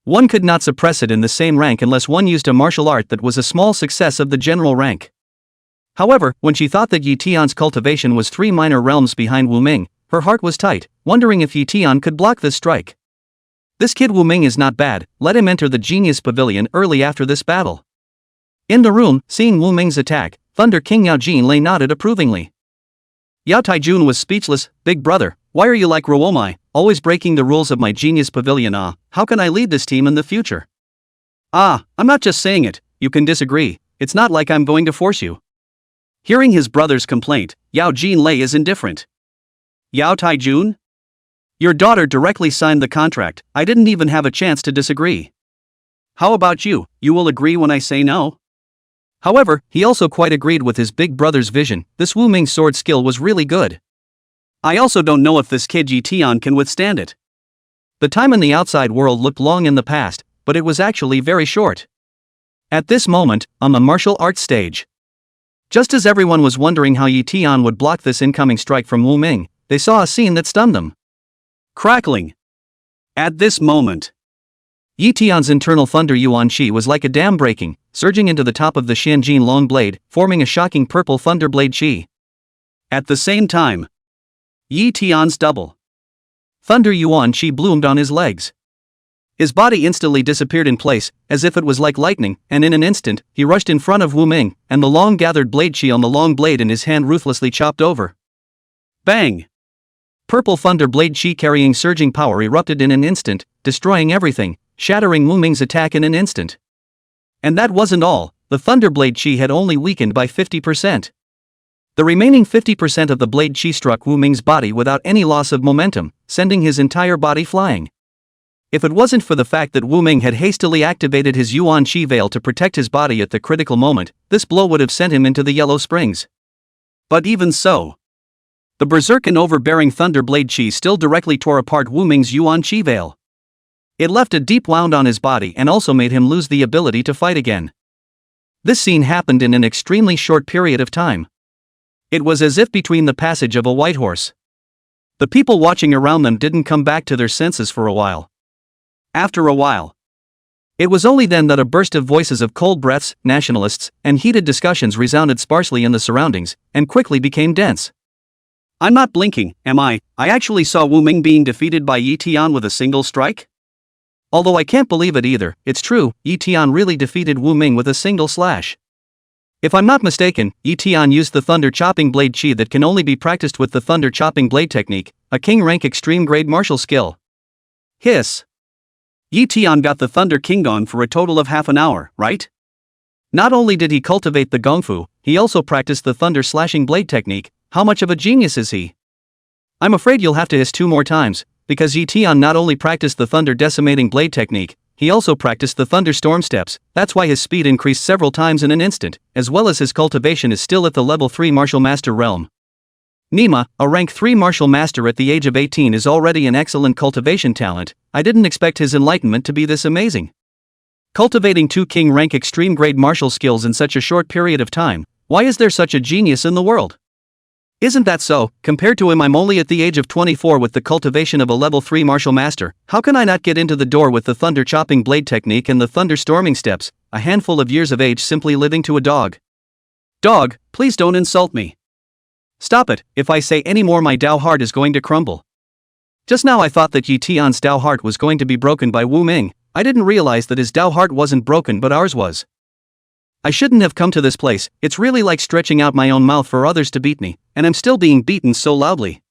One could not suppress it in the same rank unless one used a martial art that was a small success of the general rank. However, when she thought that Ye Tian's cultivation was 3 minor realms behind Wuming, her heart was tight, wondering if Ye Tian could block this strike. This kid Wuming is not bad, let him enter the genius pavilion early after this battle. In the room, seeing Wuming's attack, Thunder King Yao Jin lay nodded approvingly. Yao Taijun was speechless. Big brother, why are you like Ruowu, always breaking the rules of my genius pavilion? How can I lead this team in the future? I'm not just saying it, you can disagree, it's not like I'm going to force you. Hearing his brother's complaint, Yao Jin lay is indifferent. Yao Taijun? Your daughter directly signed the contract, I didn't even have a chance to disagree. How about you, you will agree when I say no? However, he also quite agreed with his big brother's vision, this Wuming sword skill was really good. I also don't know if this kid Ye Tian can withstand it. The time in the outside world looked long in the past, but it was actually very short. At this moment, on the martial arts stage. Just as everyone was wondering how Ye Tian would block this incoming strike from Wuming, they saw a scene that stunned them. Crackling. At this moment, Ye Tian's internal thunder Yuan Shi was like a dam breaking, surging into the top of the Xianjin long blade, forming a shocking purple thunder blade chi. At the same time, Ye Tian's double thunder Yuan Shi bloomed on his legs. His body instantly disappeared in place, as if it was like lightning, and in an instant, he rushed in front of Wuming, and the long gathered blade chi on the long blade in his hand ruthlessly chopped over. Bang! Purple thunder blade chi carrying surging power erupted in an instant, destroying everything, shattering Wuming's attack in an instant. And that wasn't all, the thunder blade chi had only weakened by 50%. The remaining 50% of the blade chi struck Wuming's body without any loss of momentum, sending his entire body flying. If it wasn't for the fact that Wuming had hastily activated his Yuan Chi veil to protect his body at the critical moment, this blow would have sent him into the Yellow Springs. But even so, the berserk and overbearing thunder blade chi still directly tore apart Wuming's Yuan Chi veil. It left a deep wound on his body and also made him lose the ability to fight again. This scene happened in an extremely short period of time. It was as if between the passage of a white horse. The people watching around them didn't come back to their senses for a while. After a while, it was only then that a burst of voices of cold breaths, nationalists, and heated discussions resounded sparsely in the surroundings, and quickly became dense. I'm not blinking, am I? I actually saw Wuming being defeated by Ye Tian with a single strike? Although I can't believe it either, it's true, Ye Tian really defeated Wuming with a single slash. If I'm not mistaken, Ye Tian used the thunder chopping blade chi that can only be practiced with the thunder chopping blade technique, a king rank extreme grade martial skill. Hiss. Ye Tian got the thunder king on for a total of half an hour, right? Not only did he cultivate the gongfu, he also practiced the thunder slashing blade technique. How much of a genius is he? I'm afraid you'll have to hiss 2 more times, because Ye Tian not only practiced the thunder decimating blade technique, he also practiced the thunderstorm steps. That's why his speed increased several times in an instant, as well as his cultivation is still at the level 3 martial master realm. Nima, a rank 3 martial master at the age of 18 is already an excellent cultivation talent. I didn't expect his enlightenment to be this amazing. Cultivating 2 king rank extreme grade martial skills in such a short period of time, why is there such a genius in the world? Isn't that so? Compared to him, I'm only at the age of 24 with the cultivation of a level 3 martial master. How can I not get into the door with the thunder chopping blade technique and the thunder storming steps, a handful of years of age simply living to a dog? Dog, please don't insult me. Stop it, if I say any more my Dao heart is going to crumble. Just now I thought that Ye Tian's Dao heart was going to be broken by Wuming. I didn't realize that his Dao heart wasn't broken but ours was. I shouldn't have come to this place, it's really like stretching out my own mouth for others to beat me, and I'm still being beaten so loudly.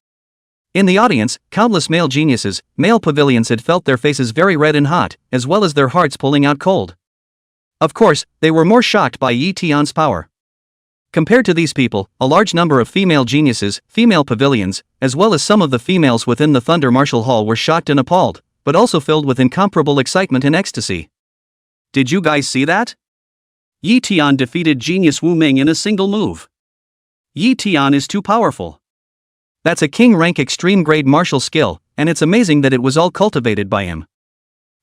In the audience, countless male geniuses, male pavilions had felt their faces very red and hot, as well as their hearts pulling out cold. Of course, they were more shocked by Ye Tian's power. Compared to these people, a large number of female geniuses, female pavilions, as well as some of the females within the Thunder Martial Hall were shocked and appalled. but also filled with incomparable excitement and ecstasy. Did you guys see that? Ye Tian defeated genius Wuming in a single move. Ye Tian is too powerful. That's a king rank extreme grade martial skill, and it's amazing that it was all cultivated by him.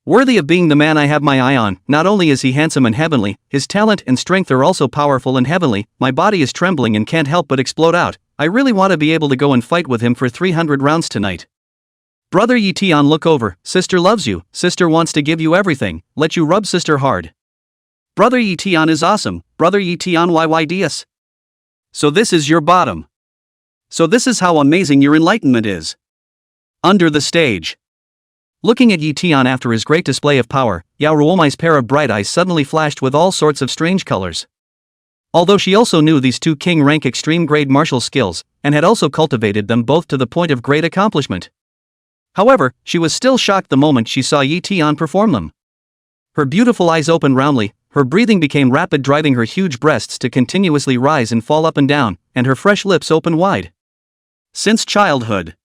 Worthy of being the man I have my eye on. Not only is he handsome and heavenly, his talent and strength are also powerful and heavenly. My body is trembling and can't help but explode out. I really want to be able to go and fight with him for 300 rounds tonight. Brother Ye Tian, look over. Sister loves you. Sister wants to give you everything. Let you rub sister hard. Brother Ye Tian is awesome. Brother Ye Tian YYDS. So this is your bottom. So this is how amazing your enlightenment is. Under the stage. Looking at Ye Tian after his great display of power, Yao Ruowu's pair of bright eyes suddenly flashed with all sorts of strange colors. Although she also knew these two king rank extreme grade martial skills, and had also cultivated them both to the point of great accomplishment. However, she was still shocked the moment she saw Ye Tian perform them. Her beautiful eyes opened roundly, her breathing became rapid, driving her huge breasts to continuously rise and fall up and down, and her fresh lips opened wide. Since childhood,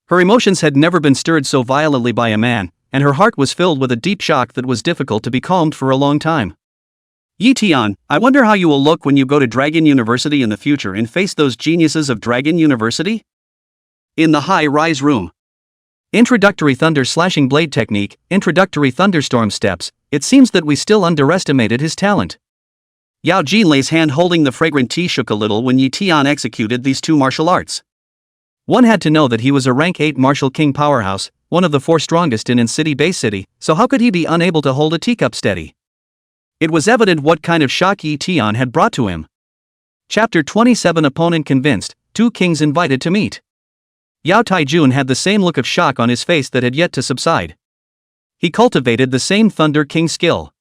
her emotions had never been stirred so violently by a man, and her heart was filled with a deep shock that was difficult to be calmed for a long time. Ye Tian, I wonder how you will look when you go to Dragon University in the future and face those geniuses of Dragon University? In the high-rise room. Introductory thunder slashing blade technique, introductory thunderstorm steps. It seems that we still underestimated his talent. Yao Jinlei's hand holding the fragrant tea shook a little when Ye Tian executed these two martial arts. One had to know that he was a rank 8 martial king powerhouse, one of the 4 strongest in City Base City, so how could he be unable to hold a teacup steady? It was evident what kind of shock Ye Tian had brought to him. Chapter 27. Opponent convinced, 2 kings invited to meet. Yao Taijun had the same look of shock on his face that had yet to subside. He cultivated the same Thunder King skill.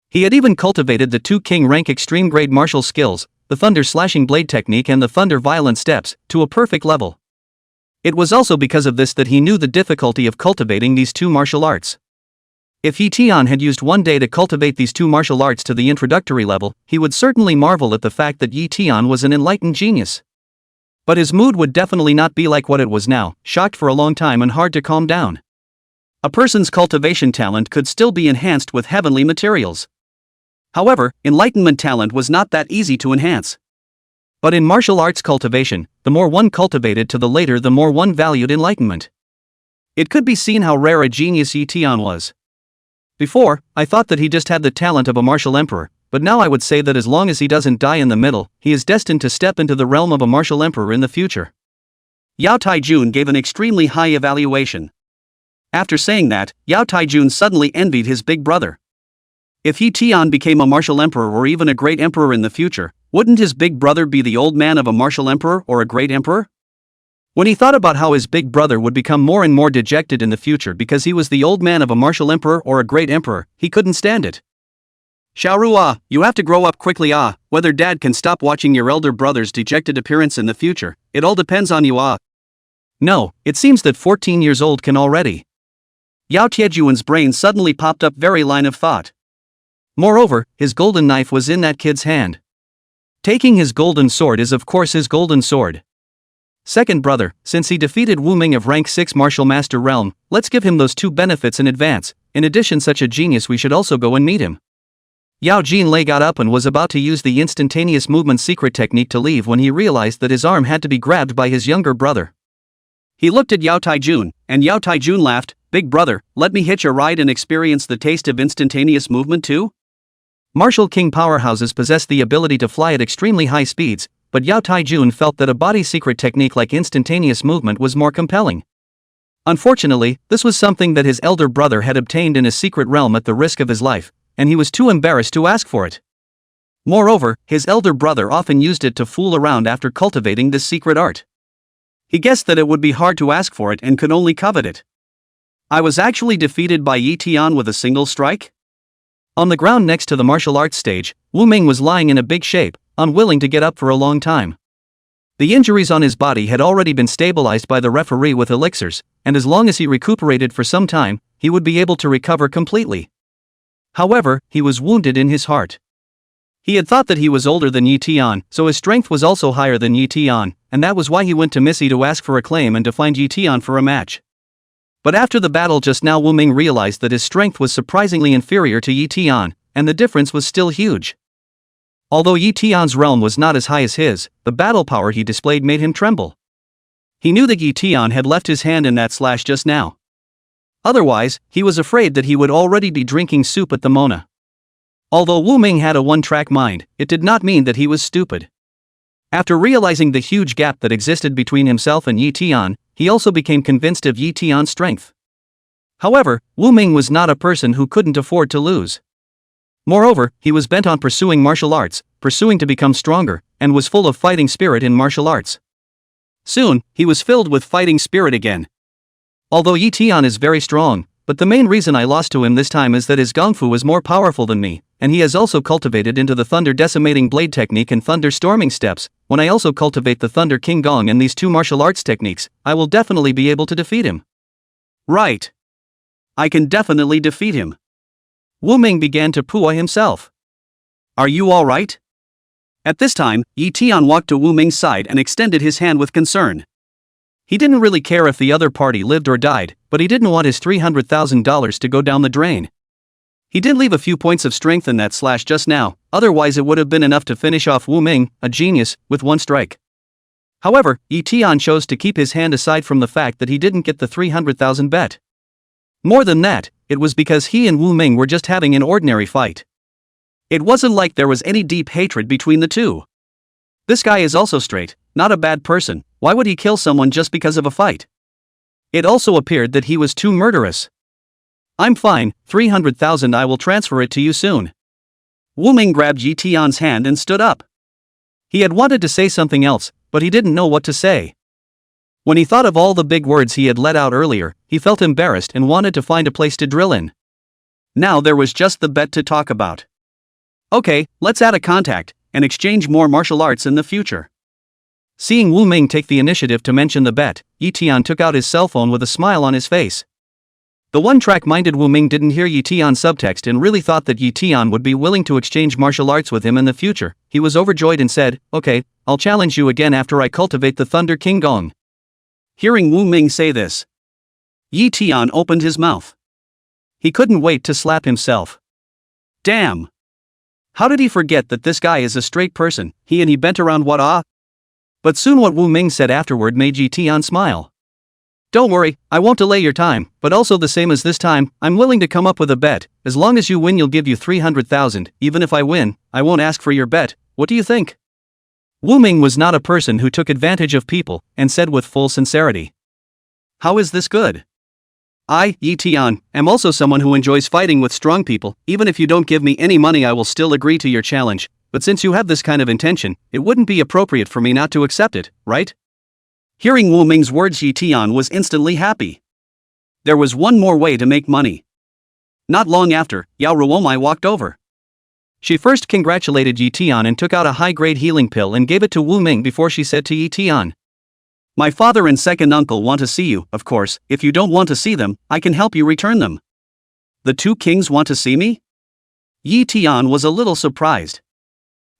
He had even cultivated the 2 king rank extreme grade martial skills, the Thunder slashing blade technique and the Thunder violent steps, to a perfect level. It was also because of this that he knew the difficulty of cultivating these 2 martial arts. If Ye Tian had used one day to cultivate these 2 martial arts to the introductory level, he would certainly marvel at the fact that Ye Tian was an enlightened genius. But his mood would definitely not be like what it was now, shocked for a long time and hard to calm down. A person's cultivation talent could still be enhanced with heavenly materials. However, enlightenment talent was not that easy to enhance. But in martial arts cultivation, the more one cultivated to the later, the more one valued enlightenment. It could be seen how rare a genius Ye Tian was. Before, I thought that he just had the talent of a martial emperor, but now I would say that as long as he doesn't die in the middle, he is destined to step into the realm of a martial emperor in the future. Yao Taijun gave an extremely high evaluation. After saying that, Yao Taijun suddenly envied his big brother. If Ye Tian became a martial emperor or even a great emperor in the future, wouldn't his big brother be the old man of a martial emperor or a great emperor? When he thought about how his big brother would become more and more dejected in the future because he was the old man of a martial emperor or a great emperor, he couldn't stand it. Xiaoru, you have to grow up quickly. Whether dad can stop watching your elder brother's dejected appearance in the future, it all depends on you. No, it seems that 14 years old can already. Yao Tiejuan's brain suddenly popped up very line of thought. Moreover, his golden knife was in that kid's hand. Taking his golden sword is of course his golden sword. Second brother, since he defeated Wuming of rank 6 martial master realm, let's give him those 2 benefits in advance. In addition, such a genius, we should also go and meet him. Yao Jinlei got up and was about to use the instantaneous movement secret technique to leave when he realized that his arm had to be grabbed by his younger brother. He looked at Yao Taijun, and Yao Taijun laughed. Big brother, let me hitch a ride and experience the taste of instantaneous movement too? Martial king powerhouses possess the ability to fly at extremely high speeds, but Yao Taijun felt that a body secret technique like instantaneous movement was more compelling. Unfortunately, this was something that his elder brother had obtained in a secret realm at the risk of his life, and he was too embarrassed to ask for it. Moreover, his elder brother often used it to fool around after cultivating this secret art. He guessed that it would be hard to ask for it and could only covet it. I was actually defeated by Ye Tian with a single strike? On the ground next to the martial arts stage, Wuming was lying in a big shape, unwilling to get up for a long time. The injuries on his body had already been stabilized by the referee with elixirs, and as long as he recuperated for some time, he would be able to recover completely. However, he was wounded in his heart. He had thought that he was older than Ye Tian, so his strength was also higher than Ye Tian, and that was why he went to Missy to ask for a claim and to find Ye Tian for a match. But after the battle just now, Wuming realized that his strength was surprisingly inferior to Ye Tian, and the difference was still huge. Although Ye Tian's realm was not as high as his, the battle power he displayed made him tremble. He knew that Ye Tian had left his hand in that slash just now. Otherwise, he was afraid that he would already be drinking soup at the Mona. Although Wuming had a one-track mind, it did not mean that he was stupid. After realizing the huge gap that existed between himself and Ye Tian, he also became convinced of Ye Tian's strength. However, Wuming was not a person who couldn't afford to lose. Moreover, he was bent on pursuing martial arts, pursuing to become stronger, and was full of fighting spirit in martial arts. Soon, he was filled with fighting spirit again. Although Ye Tian is very strong, but the main reason I lost to him this time is that his Gongfu is more powerful than me, and he has also cultivated into the Thunder Decimating Blade technique and Thunder Storming steps. When I also cultivate the Thunder King Gong and these two martial arts techniques, I will definitely be able to defeat him. Right. I can definitely defeat him. Wuming began to pooh himself. Are you alright? At this time, Ye Tian walked to Wuming's side and extended his hand with concern. He didn't really care if the other party lived or died, but he didn't want his $300,000 to go down the drain. He did leave a few points of strength in that slash just now, otherwise it would have been enough to finish off Wuming, a genius, with one strike. However, Ye Tian chose to keep his hand aside from the fact that he didn't get the 300,000 bet. More than that, it was because he and Wuming were just having an ordinary fight. It wasn't like there was any deep hatred between the two. This guy is also straight, not a bad person. Why would he kill someone just because of a fight? It also appeared that he was too murderous. I'm fine, 300,000, I will transfer it to you soon. Wuming grabbed Ye Tian's hand and stood up. He had wanted to say something else, but he didn't know what to say. When he thought of all the big words he had let out earlier, he felt embarrassed and wanted to find a place to drill in. Now there was just the bet to talk about. Okay, let's add a contact, and exchange more martial arts in the future. Seeing Wuming take the initiative to mention the bet, Ye Tian took out his cell phone with a smile on his face. The one-track-minded Wuming didn't hear Ye Tian's subtext and really thought that Ye Tian would be willing to exchange martial arts with him in the future. He was overjoyed and said, okay, I'll challenge you again after I cultivate the Thunder King Gong. Hearing Wuming say this, Ye Tian opened his mouth. He couldn't wait to slap himself. Damn! How did he forget that this guy is a straight person? He bent around what. But soon what Wuming said afterward made Ye Tian smile. Don't worry, I won't delay your time, but also the same as this time, I'm willing to come up with a bet. As long as you win, you'll give you 300,000, even if I win, I won't ask for your bet. What do you think? Wuming was not a person who took advantage of people, and said with full sincerity. How is this good? I, Ye Tian, am also someone who enjoys fighting with strong people. Even if you don't give me any money, I will still agree to your challenge. But since you have this kind of intention, it wouldn't be appropriate for me not to accept it, right? Hearing Wuming's words, Ye Tian was instantly happy. There was one more way to make money. Not long after, Yao Ruowu walked over. She first congratulated Ye Tian and took out a high-grade healing pill and gave it to Wuming before she said to Ye Tian, my father and second uncle want to see you. Of course, if you don't want to see them, I can help you return them. The two kings want to see me? Ye Tian was a little surprised.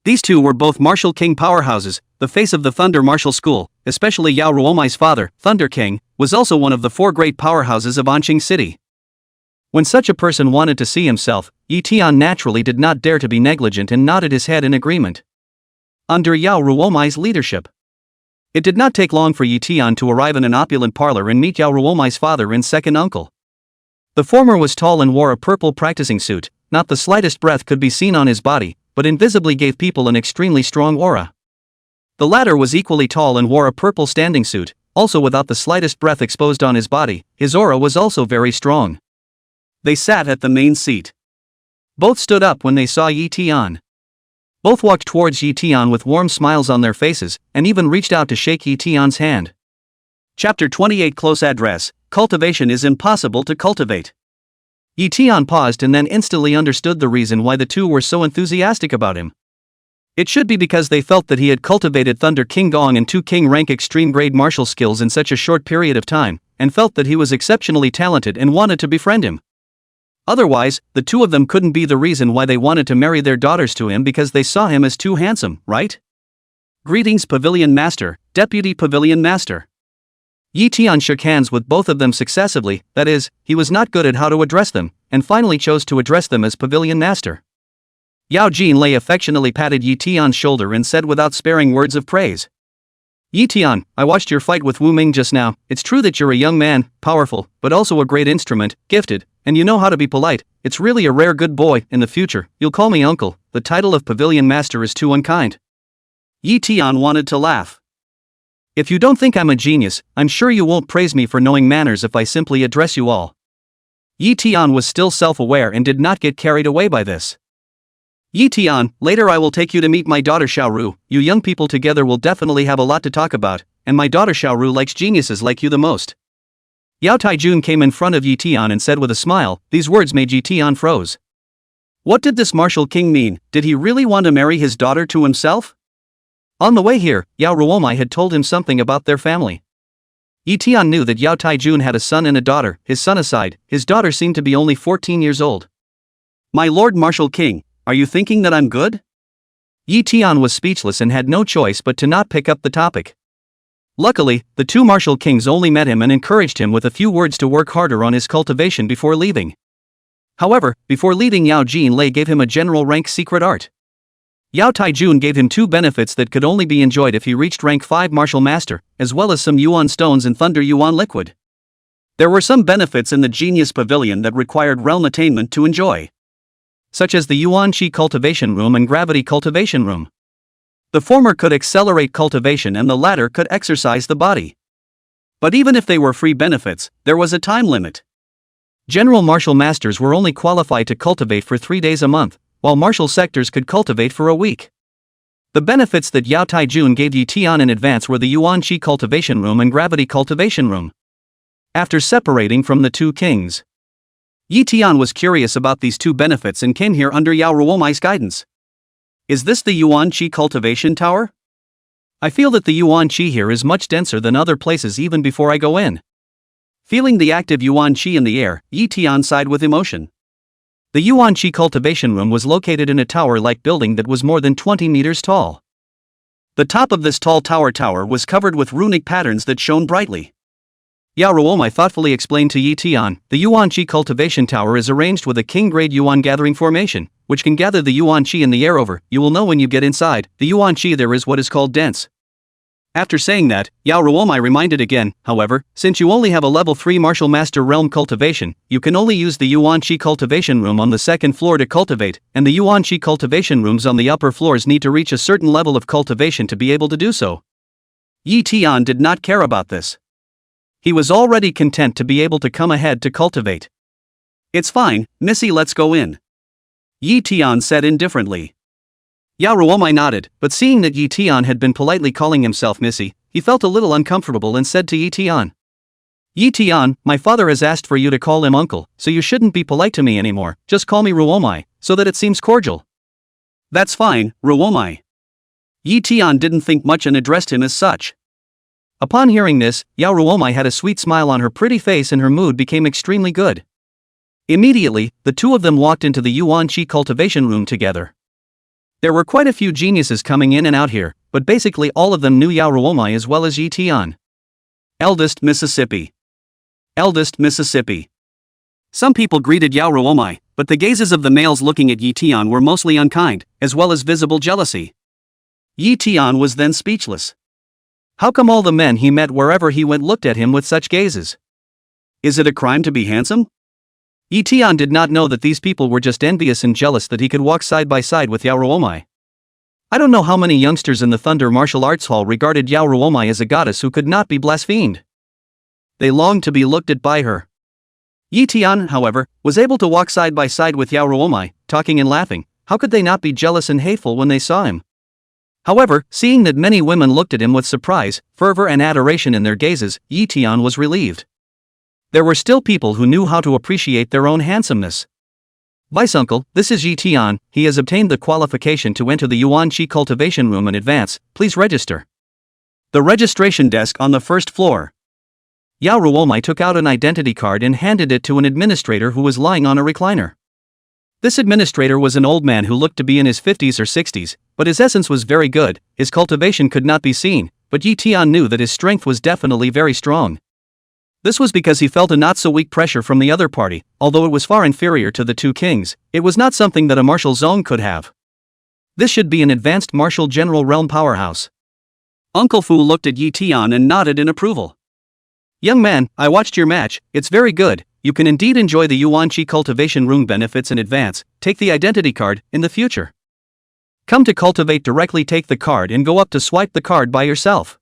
These two were both martial king powerhouses, the face of the Thunder Martial School, especially Yao Ruowu's father, Thunder King, was also one of the four great powerhouses of Anqing City. When such a person wanted to see himself, Ye Tian naturally did not dare to be negligent and nodded his head in agreement. Under Yao Ruowu's leadership. It did not take long for Ye Tian to arrive in an opulent parlor and meet Yao Ruowu's father and second uncle. The former was tall and wore a purple practicing suit, not the slightest breath could be seen on his body, but invisibly gave people an extremely strong aura. The latter was equally tall and wore a purple standing suit, also without the slightest breath exposed on his body. His aura was also very strong. They sat at the main seat. Both stood up when they saw Ye Tian. Both walked towards Ye Tian with warm smiles on their faces, and even reached out to shake Ye Tian's hand. Chapter 28 Close Address, Cultivation is impossible to cultivate. Ye Tian paused and then instantly understood the reason why the two were so enthusiastic about him. It should be because they felt that he had cultivated Thunder King Gong and 2 King rank extreme grade martial skills in such a short period of time, and felt that he was exceptionally talented and wanted to befriend him. Otherwise, the two of them couldn't be the reason why they wanted to marry their daughters to him because they saw him as too handsome, right? Greetings Pavilion Master, Deputy Pavilion Master. Ye Tian shook hands with both of them successively, that is, he was not good at how to address them, and finally chose to address them as pavilion master. Yao Jinlei affectionately patted Ye Tian's shoulder and said without sparing words of praise. Ye Tian, I watched your fight with Wuming just now. It's true that you're a young man, powerful, but also a great instrument, gifted, and you know how to be polite. It's really a rare good boy. In the future, you'll call me uncle. The title of pavilion master is too unkind. Ye Tian wanted to laugh. If you don't think I'm a genius, I'm sure you won't praise me for knowing manners if I simply address you all. Ye Tian was still self-aware and did not get carried away by this. Ye Tian, later I will take you to meet my daughter Xiaoru. You young people together will definitely have a lot to talk about, and my daughter Xiaoru likes geniuses like you the most. Yao Taijun came in front of Ye Tian and said with a smile. These words made Ye Tian froze. What did this martial king mean? Did he really want to marry his daughter to himself? On the way here, Yao Ruowu had told him something about their family. Ye Tian knew that Yao Taijun had a son and a daughter. His son aside, his daughter seemed to be only 14 years old. My lord martial king, are you thinking that I'm good? Ye Tian was speechless and had no choice but to not pick up the topic. Luckily, the two martial kings only met him and encouraged him with a few words to work harder on his cultivation before leaving. However, before leaving, Yao Jinlei gave him a general rank secret art. Yao Taijun gave him 2 benefits that could only be enjoyed if he reached rank 5 martial master, as well as some yuan stones and thunder yuan liquid. There were some benefits in the genius pavilion that required realm attainment to enjoy, such as the yuan qi cultivation room and gravity cultivation room. The former could accelerate cultivation and the latter could exercise the body. But even if they were free benefits, there was a time limit. General martial masters were only qualified to cultivate for 3 days a month, while martial sectors could cultivate for a week. The benefits that Yao Taijun gave Ye Tian in advance were the yuan qi cultivation room and gravity cultivation room. After separating from the 2 kings, Ye Tian was curious about these 2 benefits and came here under Yao Ruowu's guidance. Is this the yuan qi cultivation tower? I feel that the yuan qi here is much denser than other places even before I go in. Feeling the active yuan qi in the air, Ye Tian sighed with emotion. The yuan qi cultivation room was located in a tower-like building that was more than 20 meters tall. The top of this tall tower was covered with runic patterns that shone brightly. Yao Ruowu thoughtfully explained to Ye Tian, the yuan qi cultivation tower is arranged with a king-grade yuan gathering formation, which can gather the yuan qi in the air over. You will know when you get inside, the yuan qi there is what is called dense. After saying that, Yao Ruowu reminded again, however, since you only have a level 3 martial master realm cultivation, you can only use the yuan qi cultivation room on the 2nd floor to cultivate, and the yuan qi cultivation rooms on the upper floors need to reach a certain level of cultivation to be able to do so. Ye Tian did not care about this. He was already content to be able to come ahead to cultivate. It's fine, Missy, let's go in. Ye Tian said indifferently. Yao Ruowu nodded, but seeing that Ye Tian had been politely calling himself Missy, he felt a little uncomfortable and said to Ye Tian, Ye Tian, my father has asked for you to call him uncle, so you shouldn't be polite to me anymore, just call me Ruowu, so that it seems cordial. That's fine, Ruowu. Ye Tian didn't think much and addressed him as such. Upon hearing this, Yao Ruowu had a sweet smile on her pretty face and her mood became extremely good. Immediately, the 2 of them walked into the yuan qi cultivation room together. There were quite a few geniuses coming in and out here, but basically all of them knew Yao Ruowu as well as Ye Tian. Eldest Mississippi. Eldest Mississippi. Some people greeted Yao Ruowu, but the gazes of the males looking at Ye Tian were mostly unkind, as well as visible jealousy. Ye Tian was then speechless. How come all the men he met wherever he went looked at him with such gazes? Is it a crime to be handsome? Ye Tian did not know that these people were just envious and jealous that he could walk side by side with Yao Ruowu. I don't know how many youngsters in the Thunder Martial Arts Hall regarded Yao Ruowu as a goddess who could not be blasphemed. They longed to be looked at by her. Ye Tian, however, was able to walk side by side with Yao Ruowu, talking and laughing. How could they not be jealous and hateful when they saw him? However, seeing that many women looked at him with surprise, fervor and adoration in their gazes, Ye Tian was relieved. There were still people who knew how to appreciate their own handsomeness. Vice uncle, this is Ye Tian, he has obtained the qualification to enter the yuan qi cultivation room in advance, please register. The registration desk on the 1st floor. Yao Ruowu took out an identity card and handed it to an administrator who was lying on a recliner. This administrator was an old man who looked to be in his 50s or 60s, but his essence was very good. His cultivation could not be seen, but Ye Tian knew that his strength was definitely very strong. This was because he felt a not-so-weak pressure from the other party. Although it was far inferior to the two kings, it was not something that a martial zone could have. This should be an advanced martial general realm powerhouse. Uncle Fu looked at Ye Tian and nodded in approval. Young man, I watched your match, it's very good. You can indeed enjoy the Yuan-Chi cultivation room benefits in advance. Take the identity card in the future. Come to cultivate directly, take the card and go up to swipe the card by yourself.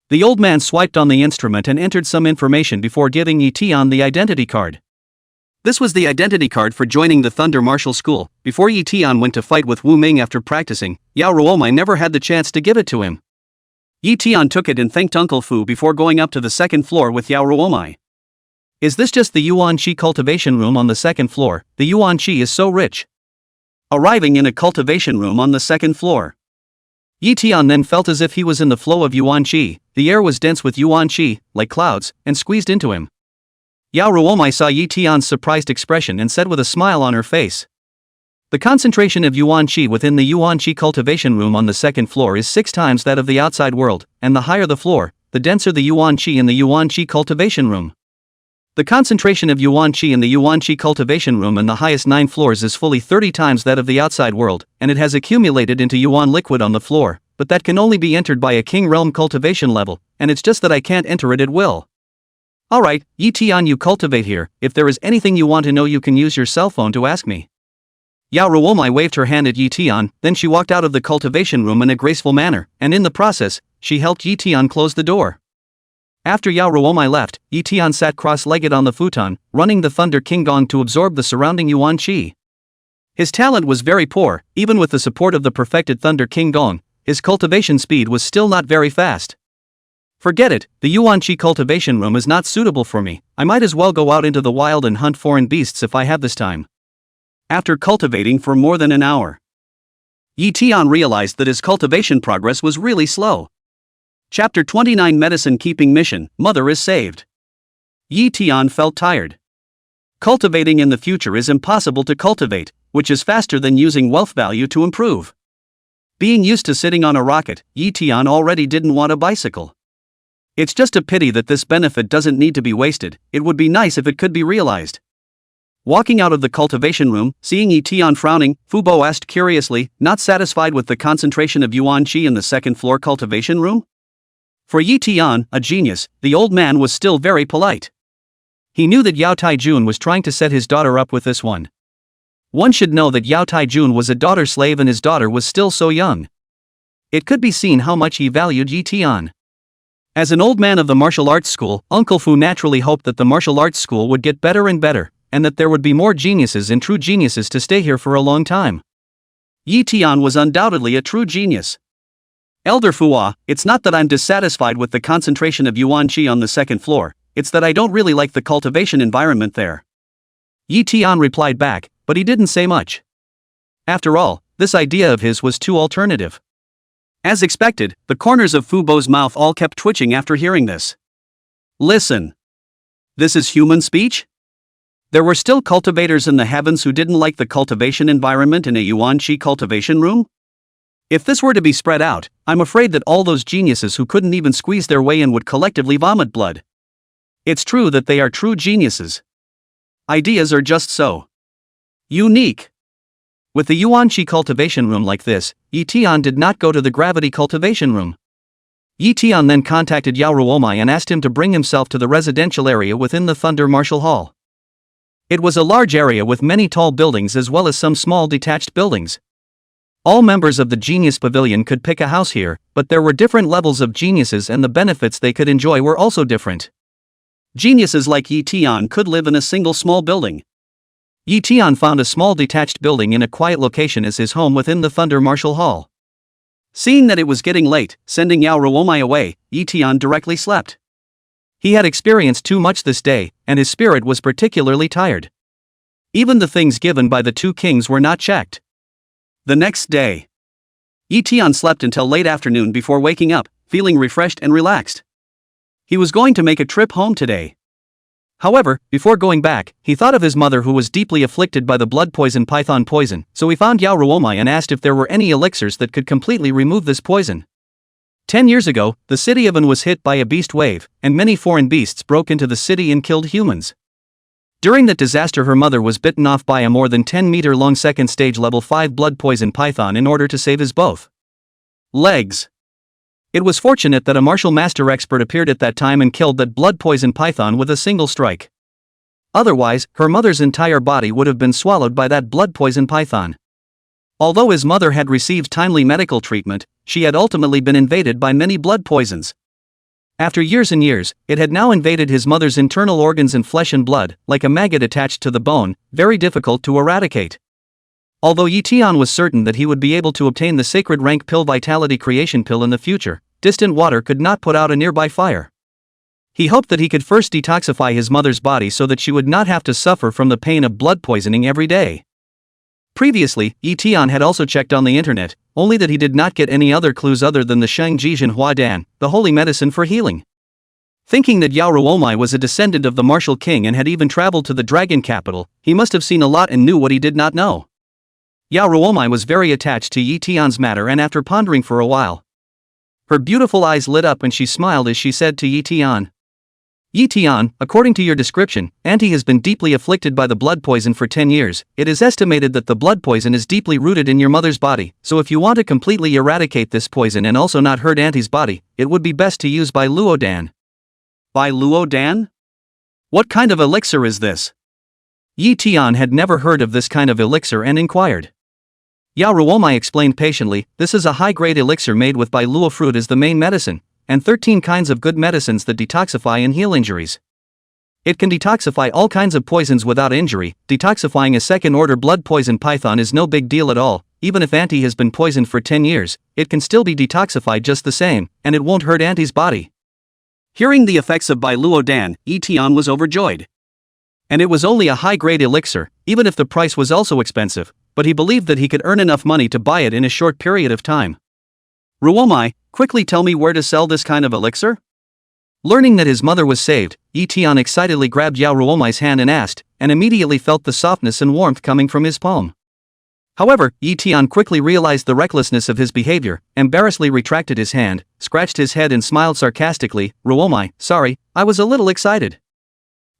The old man swiped on the instrument and entered some information before giving Ye Tian the identity card. This was the identity card for joining the Thunder Martial School. Before Ye Tian went to fight with Wuming after practicing, Yao Ruowu never had the chance to give it to him. Ye Tian took it and thanked Uncle Fu before going up to the second floor with Yao Ruowu. Is this just the Yuan-Chi cultivation room on the second floor? The Yuan-Chi is so rich. Arriving in a cultivation room on the second floor, Ye Tian then felt as if he was in the flow of Yuan-Chi. The air was dense with Yuan-Chi, like clouds, and squeezed into him. Yao Ruowu saw Ye Tian's surprised expression and said with a smile on her face, the concentration of Yuan-Chi within the Yuan-Chi cultivation room on the second floor is 6 times that of the outside world, and the higher the floor, the denser the Yuan-Chi in the Yuan-Chi cultivation room. The concentration of Yuan-Chi in the Yuan-Chi cultivation room in the highest 9 floors is fully 30 times that of the outside world, and it has accumulated into Yuan liquid on the floor, but that can only be entered by a King Realm cultivation level, and it's just that I can't enter it at will. Alright, Ye Tian, you cultivate here. If there is anything you want to know, you can use your cell phone to ask me. Yao Ruowu waved her hand at Ye Tian, then she walked out of the cultivation room in a graceful manner, and in the process, she helped Ye Tian close the door. After Yao Ruowu left, Ye Tian sat cross-legged on the futon, running the Thunder King Gong to absorb the surrounding Yuan-Chi. His talent was very poor. Even with the support of the perfected Thunder King Gong, his cultivation speed was still not very fast. Forget it, the Yuan-Chi cultivation room is not suitable for me. I might as well go out into the wild and hunt foreign beasts if I have this time. After cultivating for more than an hour, Ye Tian realized that his cultivation progress was really slow. Chapter 29 Medicine Keeping Mission, Mother is Saved. Ye Tian felt tired. Cultivating in the future is impossible to cultivate, which is faster than using wealth value to improve. Being used to sitting on a rocket, Ye Tian already didn't want a bicycle. It's just a pity that this benefit doesn't need to be wasted. It would be nice if it could be realized. Walking out of the cultivation room, seeing Ye Tian frowning, Fu Bo asked curiously, not satisfied with the concentration of Yuan-Chi in the second floor cultivation room? For Ye Tian, a genius, the old man was still very polite. He knew that Yao Taijun was trying to set his daughter up with this one. One should know that Yao Taijun was a daughter slave and his daughter was still so young. It could be seen how much he valued Ye Tian. As an old man of the martial arts school, Uncle Fu naturally hoped that the martial arts school would get better and better, and that there would be more geniuses and true geniuses to stay here for a long time. Ye Tian was undoubtedly a true genius. Elder Fuwa, it's not that I'm dissatisfied with the concentration of Yuan-Chi on the second floor, it's that I don't really like the cultivation environment there. Ye Tian replied back, but he didn't say much. After all, this idea of his was too alternative. As expected, the corners of Fu Bo's mouth all kept twitching after hearing this. Listen. This is human speech? There were still cultivators in the heavens who didn't like the cultivation environment in a Yuan-Chi cultivation room? If this were to be spread out, I'm afraid that all those geniuses who couldn't even squeeze their way in would collectively vomit blood. It's true that they are true geniuses. Ideas are just so unique. With the Yuan-Chi cultivation room like this, Ye Tian did not go to the gravity cultivation room. Ye Tian then contacted Yao Ruowu and asked him to bring himself to the residential area within the Thunder Martial Hall. It was a large area with many tall buildings as well as some small detached buildings. All members of the Genius Pavilion could pick a house here, but there were different levels of geniuses and the benefits they could enjoy were also different. Geniuses like Ye Tian could live in a single small building. Ye Tian found a small detached building in a quiet location as his home within the Thunder Martial Hall. Seeing that it was getting late, sending Yao Ruowu away, Ye Tian directly slept. He had experienced too much this day, and his spirit was particularly tired. Even the things given by the two kings were not checked. The next day, Ye Tian slept until late afternoon before waking up, feeling refreshed and relaxed. He was going to make a trip home today. However, before going back, he thought of his mother who was deeply afflicted by the blood poison python poison, so he found Yao Ruowu and asked if there were any elixirs that could completely remove this poison. 10 years ago, the city of An was hit by a beast wave, and many foreign beasts broke into the city and killed humans. During that disaster, her mother was bitten off by a more than 10-meter long second stage level 5 blood poison python in order to save his both legs. It was fortunate that a martial master expert appeared at that time and killed that blood poison python with a single strike. Otherwise, her mother's entire body would have been swallowed by that blood poison python. Although his mother had received timely medical treatment, she had ultimately been invaded by many blood poisons. After years and years, it had now invaded his mother's internal organs and flesh and blood, like a maggot attached to the bone, very difficult to eradicate. Although Ye Tian was certain that he would be able to obtain the sacred rank pill vitality creation pill in the future, distant water could not put out a nearby fire. He hoped that he could first detoxify his mother's body so that she would not have to suffer from the pain of blood poisoning every day. Previously, Ye Tian had also checked on the internet, only that he did not get any other clues other than the Shangji Zhenhua Dan, the holy medicine for healing. Thinking that Yao Ruowu was a descendant of the martial king and had even traveled to the dragon capital, he must have seen a lot and knew what he did not know. Yao Ruowu was very attached to Ye Tian's matter, and after pondering for a while, her beautiful eyes lit up and she smiled as she said to Ye Tian, "Ye Tian, according to your description, Auntie has been deeply afflicted by the blood poison for 10 years. It is estimated that the blood poison is deeply rooted in your mother's body, so if you want to completely eradicate this poison and also not hurt Auntie's body, it would be best to use Bai Luo Dan." Bai Luo Dan? What kind of elixir is this? Ye Tian had never heard of this kind of elixir and inquired. Yao Ruowu explained patiently, "This is a high-grade elixir made with Bai Luo fruit as the main medicine, and 13 kinds of good medicines that detoxify and heal injuries. It can detoxify all kinds of poisons without injury. Detoxifying a second-order blood poison python is no big deal at all. Even if Auntie has been poisoned for 10 years, it can still be detoxified just the same, and it won't hurt Auntie's body." Hearing the effects of Bai Luo Dan, Ye Tian was overjoyed. And it was only a high-grade elixir, even if the price was also expensive, but he believed that he could earn enough money to buy it in a short period of time. "Ruowu, quickly tell me where to sell this kind of elixir?" Learning that his mother was saved, Ye Tian excitedly grabbed Yao Ruowu's hand and asked, and immediately felt the softness and warmth coming from his palm. However, Ye Tian quickly realized the recklessness of his behavior, embarrassedly retracted his hand, scratched his head and smiled sarcastically. "Ruowu, sorry, I was a little excited."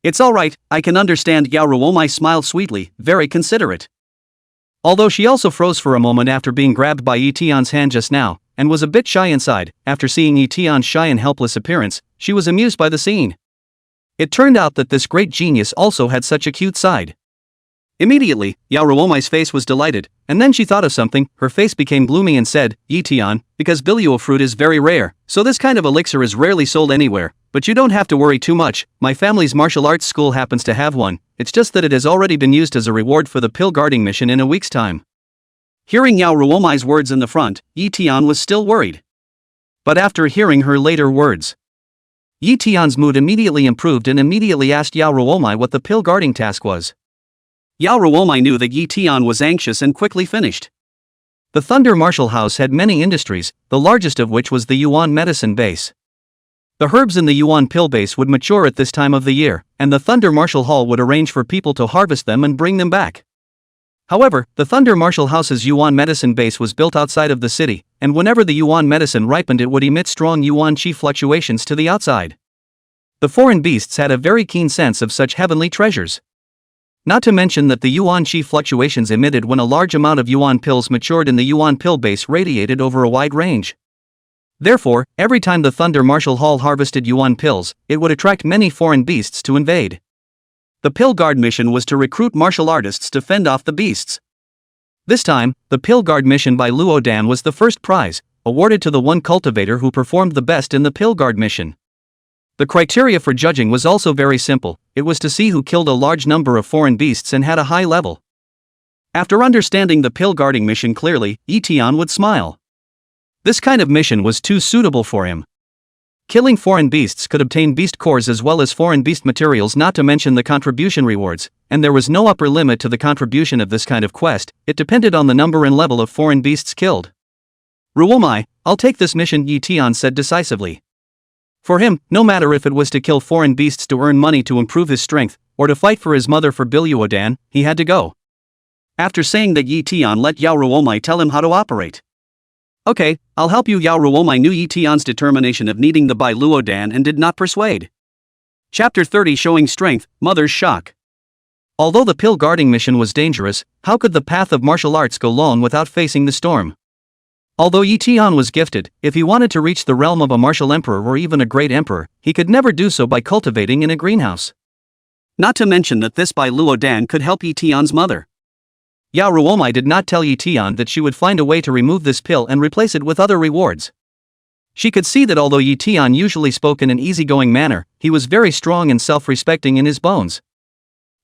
"It's alright, I can understand." Yao Ruowu smiled sweetly, very considerate. Although she also froze for a moment after being grabbed by Ye Tian's hand just now, and was a bit shy inside. After seeing Ye Tian's shy and helpless appearance, she was amused by the scene. It turned out that this great genius also had such a cute side. Immediately, Yao Ruowu's face was delighted, and then she thought of something. Her face became gloomy and said, "Ye Tian, because Biluo fruit is very rare, so this kind of elixir is rarely sold anywhere, but you don't have to worry too much. My family's martial arts school happens to have one. It's just that it has already been used as a reward for the pill guarding mission in a week's time." Hearing Yao Ruowu's words in the front, Ye Tian was still worried. But after hearing her later words, Ye Tian's mood immediately improved and immediately asked Yao Ruowu what the pill guarding task was. Yao Ruowu knew that Ye Tian was anxious and quickly finished. The Thunder Martial House had many industries, the largest of which was the Yuan medicine base. The herbs in the Yuan pill base would mature at this time of the year, and the Thunder Martial Hall would arrange for people to harvest them and bring them back. However, the Thunder Martial House's Yuan medicine base was built outside of the city, and whenever the Yuan medicine ripened it would emit strong Yuan chi fluctuations to the outside. The foreign beasts had a very keen sense of such heavenly treasures. Not to mention that the Yuan chi fluctuations emitted when a large amount of Yuan pills matured in the Yuan pill base radiated over a wide range. Therefore, every time the Thunder Martial Hall harvested Yuan pills, it would attract many foreign beasts to invade. The Pill Guard mission was to recruit martial artists to fend off the beasts. This time, the Pill Guard mission by Luo Dan was the first prize, awarded to the one cultivator who performed the best in the Pill Guard mission. The criteria for judging was also very simple. It was to see who killed a large number of foreign beasts and had a high level. After understanding the pill guarding mission clearly, Ye Tian would smile. This kind of mission was too suitable for him. Killing foreign beasts could obtain beast cores as well as foreign beast materials, not to mention the contribution rewards, and there was no upper limit to the contribution of this kind of quest. It depended on the number and level of foreign beasts killed. "Ruowu, I'll take this mission," Ye Tian said decisively. For him, no matter if it was to kill foreign beasts to earn money to improve his strength, or to fight for his mother for Biluo Dan, he had to go. After saying that, Ye Tian let Yao Ruowu tell him how to operate. Okay, I'll help you. Yao Ruowu knew Ye Tian's determination of needing the Bai Luo Dan and did not persuade. Chapter 30 Showing Strength, Mother's Shock. Although the pill guarding mission was dangerous, how could the path of martial arts go long without facing the storm? Although Ye Tian was gifted, if he wanted to reach the realm of a martial emperor or even a great emperor, he could never do so by cultivating in a greenhouse. Not to mention that this Bai Luo Dan could help Ye Tian's mother. Yao Ruowu did not tell Ye Tian that she would find a way to remove this pill and replace it with other rewards. She could see that although Ye Tian usually spoke in an easygoing manner, he was very strong and self-respecting in his bones.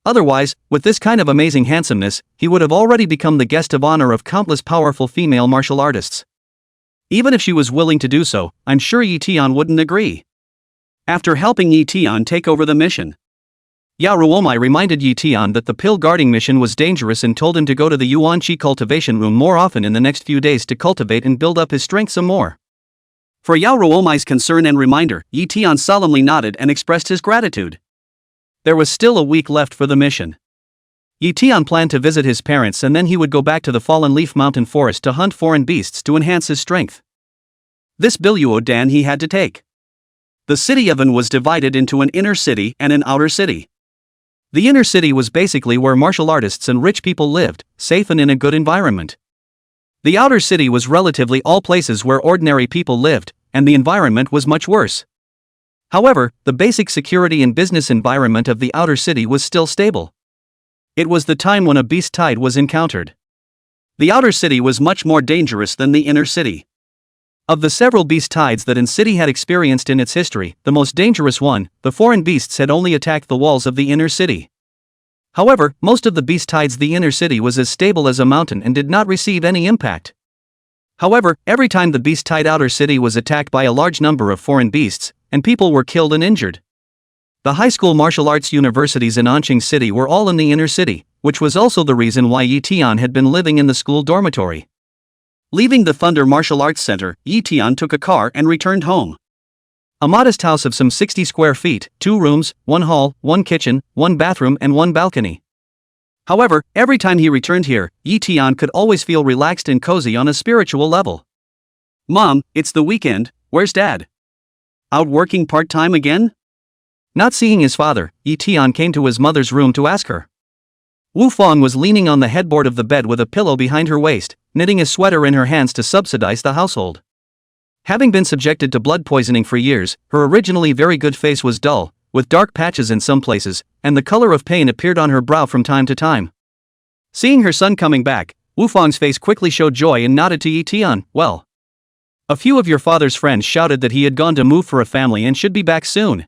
Otherwise, with this kind of amazing handsomeness, he would have already become the guest of honor of countless powerful female martial artists. Even if she was willing to do so, I'm sure Ye Tian wouldn't agree. After helping Ye Tian take over the mission, Yao Ruowu reminded Ye Tian that the pill guarding mission was dangerous and told him to go to the Yuan-Chi cultivation room more often in the next few days to cultivate and build up his strength some more. For Yao Ruowu's concern and reminder, Ye Tian solemnly nodded and expressed his gratitude. There was still a week left for the mission. Ye Tian planned to visit his parents and then he would go back to the Fallen Leaf Mountain Forest to hunt foreign beasts to enhance his strength. This Biluo Dan he had to take. The city of An was divided into an inner city and an outer city. The inner city was basically where martial artists and rich people lived, safe and in a good environment. The outer city was relatively all places where ordinary people lived, and the environment was much worse. However, the basic security and business environment of the outer city was still stable. It was the time when a beast tide was encountered. The outer city was much more dangerous than the inner city. Of the several beast tides that An city had experienced in its history, the most dangerous one, the foreign beasts had only attacked the walls of the inner city. However, most of the beast tides the inner city was as stable as a mountain and did not receive any impact. However, every time the beast tide outer city was attacked by a large number of foreign beasts, and people were killed and injured. The high school martial arts universities in Anqing City were all in the inner city, which was also the reason why Ye Tian had been living in the school dormitory. Leaving the Thunder Martial Arts Center, Ye Tian took a car and returned home. A modest house of some 60 square feet, 2 rooms, 1 hall, 1 kitchen, 1 bathroom and 1 balcony. However, every time he returned here, Ye Tian could always feel relaxed and cozy on a spiritual level. Mom, it's the weekend, where's Dad? Out working part-time again? Not seeing his father, Ye Tian came to his mother's room to ask her. Wu Fang was leaning on the headboard of the bed with a pillow behind her waist, knitting a sweater in her hands to subsidize the household. Having been subjected to blood poisoning for years, her originally very good face was dull, with dark patches in some places, and the color of pain appeared on her brow from time to time. Seeing her son coming back, Wu Fang's face quickly showed joy and nodded to Ye Tian. Well, a few of your father's friends shouted that he had gone to move for a family and should be back soon.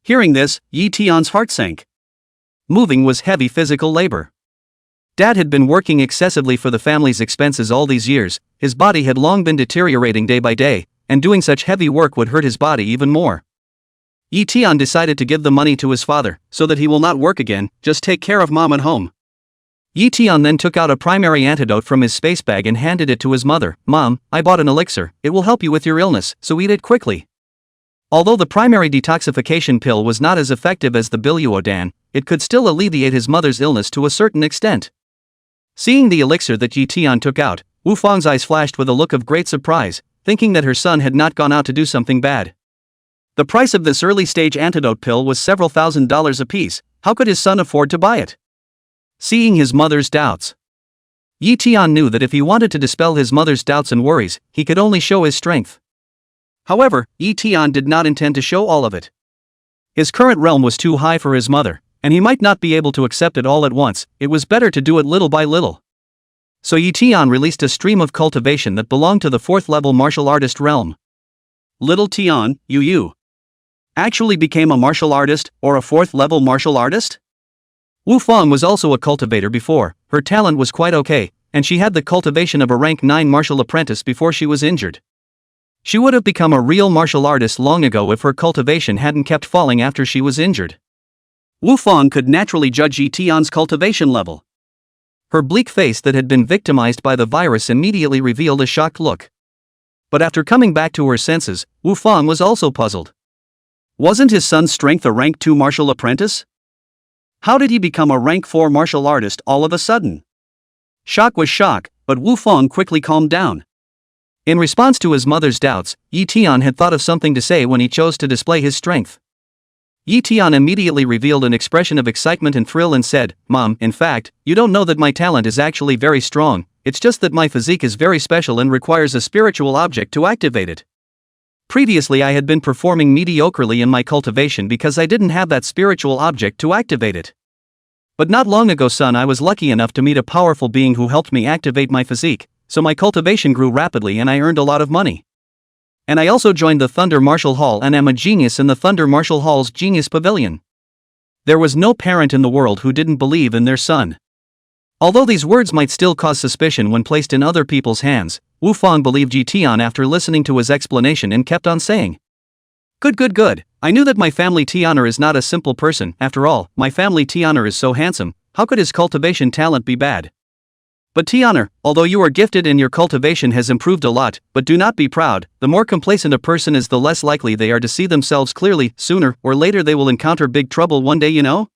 Hearing this, Ye Tian's heart sank. Moving was heavy physical labor. Dad had been working excessively for the family's expenses all these years, his body had long been deteriorating day by day, and doing such heavy work would hurt his body even more. Ye Tian decided to give the money to his father, so that he will not work again, just take care of Mom at home. Ye Tian then took out a primary antidote from his space bag and handed it to his mother. Mom, I bought an elixir, it will help you with your illness, so eat it quickly. Although the primary detoxification pill was not as effective as the Biluodan, it could still alleviate his mother's illness to a certain extent. Seeing the elixir that Ye Tian took out, Wu Fang's eyes flashed with a look of great surprise, thinking that her son had not gone out to do something bad. The price of this early-stage antidote pill was several $1,000s apiece. How could his son afford to buy it? Seeing his mother's doubts, Ye Tian knew that if he wanted to dispel his mother's doubts and worries, he could only show his strength. However, Ye Tian did not intend to show all of it. His current realm was too high for his mother, and he might not be able to accept it all at once. It was better to do it little by little. So Ye Tian released a stream of cultivation that belonged to the 4th-level martial artist realm. Little Tian, you actually became a martial artist, or a 4th-level martial artist? Wu Fang was also a cultivator before, her talent was quite okay, and she had the cultivation of a rank 9 martial apprentice before she was injured. She would have become a real martial artist long ago if her cultivation hadn't kept falling after she was injured. Wu Fang could naturally judge Ye Tian's cultivation level. Her bleak face that had been victimized by the virus immediately revealed a shocked look. But after coming back to her senses, Wu Fang was also puzzled. Wasn't his son's strength a rank 2 martial apprentice? How did he become a rank 4 martial artist all of a sudden? Shock was shock, but Wu Fang quickly calmed down. In response to his mother's doubts, Ye Tian had thought of something to say when he chose to display his strength. Ye Tian immediately revealed an expression of excitement and thrill and said, "Mom, in fact, you don't know that my talent is actually very strong, it's just that my physique is very special and requires a spiritual object to activate it. Previously I had been performing mediocrely in my cultivation because I didn't have that spiritual object to activate it. But not long ago, son, I was lucky enough to meet a powerful being who helped me activate my physique, so my cultivation grew rapidly and I earned a lot of money. And I also joined the Thunder Martial Hall and am a genius in the Thunder Martial Hall's Genius Pavilion." There was no parent in the world who didn't believe in their son. Although these words might still cause suspicion when placed in other people's hands, Wu Fang believed Ye Tian after listening to his explanation and kept on saying, Good. I knew that my family Tianer is not a simple person. After all, my family Tianer is so handsome, how could his cultivation talent be bad? But Tianer, although you are gifted and your cultivation has improved a lot, but do not be proud, the more complacent a person is the less likely they are to see themselves clearly. Sooner or later they will encounter big trouble one day, you know?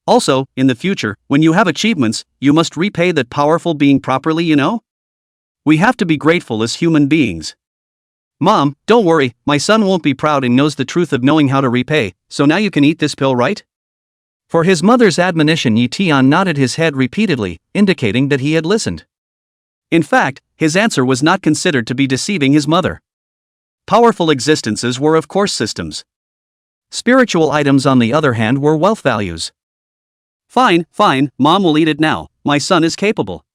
Also, in the future, when you have achievements, you must repay that powerful being properly, you know? We have to be grateful as human beings. Mom, don't worry, my son won't be proud and knows the truth of knowing how to repay, so now you can eat this pill, right? For his mother's admonition, Ye Tian nodded his head repeatedly, indicating that he had listened. In fact, his answer was not considered to be deceiving his mother. Powerful existences were of course systems. Spiritual items on the other hand were wealth values. Fine, Mom will eat it now, my son is capable.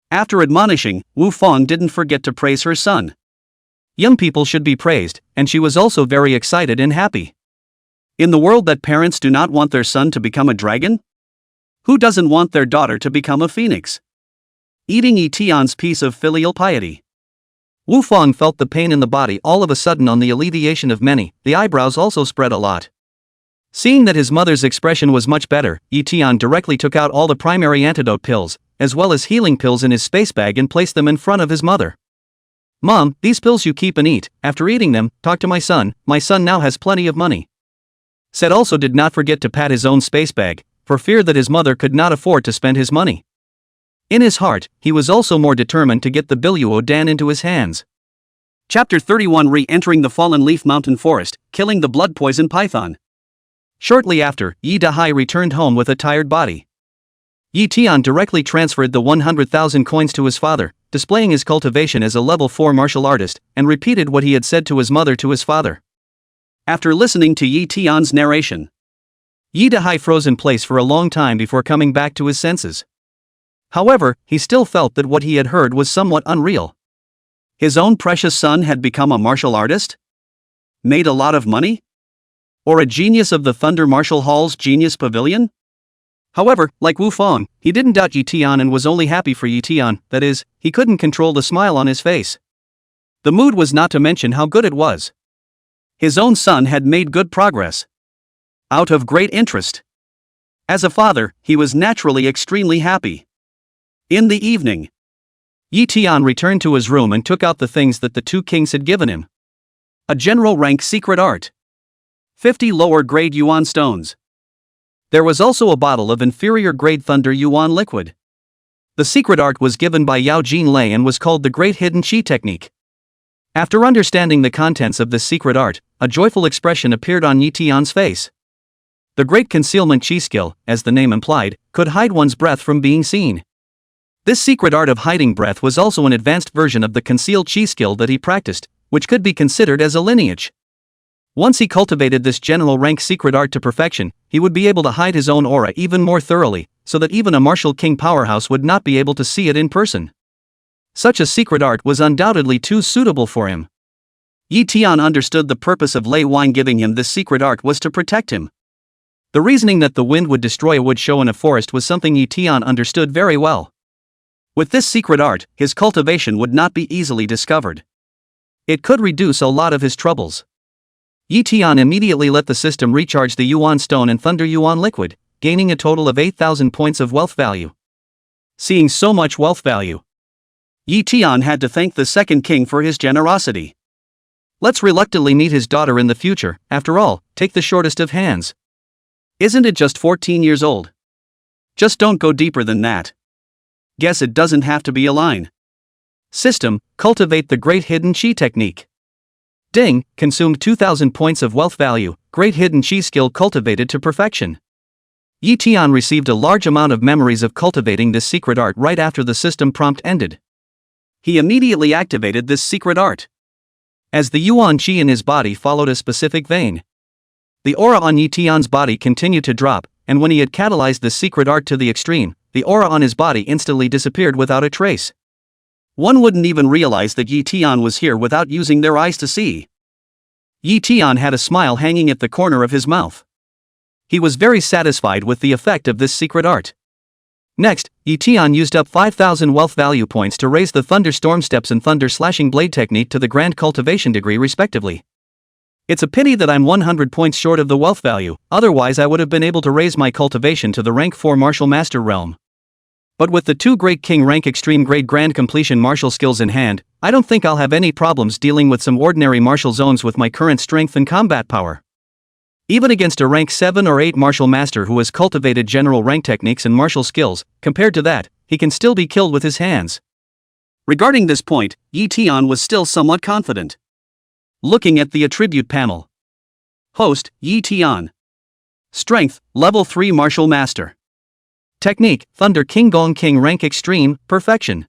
After admonishing, Wu Fang didn't forget to praise her son. Young people should be praised, and she was also very excited and happy. In the world that parents do not want their son to become a dragon? Who doesn't want their daughter to become a phoenix? Eating Ye Tian's piece of filial piety. Wu Fang felt the pain in the body all of a sudden on the alleviation of many, the eyebrows also spread a lot. Seeing that his mother's expression was much better, Ye Tian directly took out all the primary antidote pills, as well as healing pills in his space bag and placed them in front of his mother. Mom, these pills you keep and eat, after eating them, talk to my son now has plenty of money. Said also did not forget to pat his own space bag, for fear that his mother could not afford to spend his money. In his heart, he was also more determined to get the Yulu Dan into his hands. Chapter 31, Re-entering the Fallen Leaf Mountain Forest, killing the blood poison python. Shortly after, Ye Dahai returned home with a tired body. Ye Tian directly transferred the 100,000 coins to his father, displaying his cultivation as a level 4 martial artist, and repeated what he had said to his mother to his father. After listening to Ye Tian's narration, Ye Dahai froze in place for a long time before coming back to his senses. However, he still felt that what he had heard was somewhat unreal. His own precious son had become a martial artist? Made a lot of money? Or a genius of the Thunder Martial Hall's Genius Pavilion? However, like Wu Fang, he didn't doubt Ye Tian and was only happy for Ye Tian, that is, he couldn't control the smile on his face. The mood was not to mention how good it was. His own son had made good progress. Out of great interest. As a father, he was naturally extremely happy. In the evening, Ye Tian returned to his room and took out the things that the two kings had given him. A general rank secret art. 50 lower grade yuan stones. There was also a bottle of inferior grade thunder yuan liquid. The secret art was given by Yao Lei and was called the Great Hidden Qi Technique. After understanding the contents of this secret art, a joyful expression appeared on Ye Tian's face. The Great Concealment Qi skill, as the name implied, could hide one's breath from being seen. This secret art of hiding breath was also an advanced version of the concealed Qi skill that he practiced, which could be considered as a lineage. Once he cultivated this general rank secret art to perfection, he would be able to hide his own aura even more thoroughly, so that even a martial king powerhouse would not be able to see it in person. Such a secret art was undoubtedly too suitable for him. Ye Tian understood the purpose of Lei Wine giving him this secret art was to protect him. The reasoning that the wind would destroy a wood show in a forest was something Ye Tian understood very well. With this secret art, his cultivation would not be easily discovered. It could reduce a lot of his troubles. Ye Tian immediately let the system recharge the Yuan stone and Thunder Yuan liquid, gaining a total of 8,000 points of wealth value. Seeing so much wealth value, Ye Tian had to thank the second king for his generosity. Let's reluctantly meet his daughter in the future. After all, take the shortest of hands. Isn't it just 14 years old? Just don't go deeper than that. Guess it doesn't have to be a line. System, cultivate the Great Hidden Chi technique. Ding, consumed 2,000 points of wealth value, Great Hidden Chi skill cultivated to perfection. Ye Tian received a large amount of memories of cultivating this secret art right after the system prompt ended. He immediately activated this secret art. As the Yuan Qi in his body followed a specific vein, the aura on Ye Tian's body continued to drop, and when he had catalyzed the secret art to the extreme, the aura on his body instantly disappeared without a trace. One wouldn't even realize that Ye Tian was here without using their eyes to see. Ye Tian had a smile hanging at the corner of his mouth. He was very satisfied with the effect of this secret art. Next, Ye Tian used up 5,000 wealth value points to raise the Thunderstorm Steps and Thunder Slashing Blade technique to the Grand Cultivation degree respectively. It's a pity that I'm 100 points short of the wealth value, otherwise I would have been able to raise my cultivation to the rank 4 Martial Master realm. But with the 2 Great King rank Extreme Grade Grand Completion martial skills in hand, I don't think I'll have any problems dealing with some ordinary martial zones with my current strength and combat power. Even against a rank 7 or 8 martial master who has cultivated general rank techniques and martial skills, compared to that, he can still be killed with his hands. Regarding this point, Ye Tian was still somewhat confident. Looking at the attribute panel. Host, Ye Tian. Strength, level 3 martial master. Technique, Thunder King Gong King rank extreme, perfection.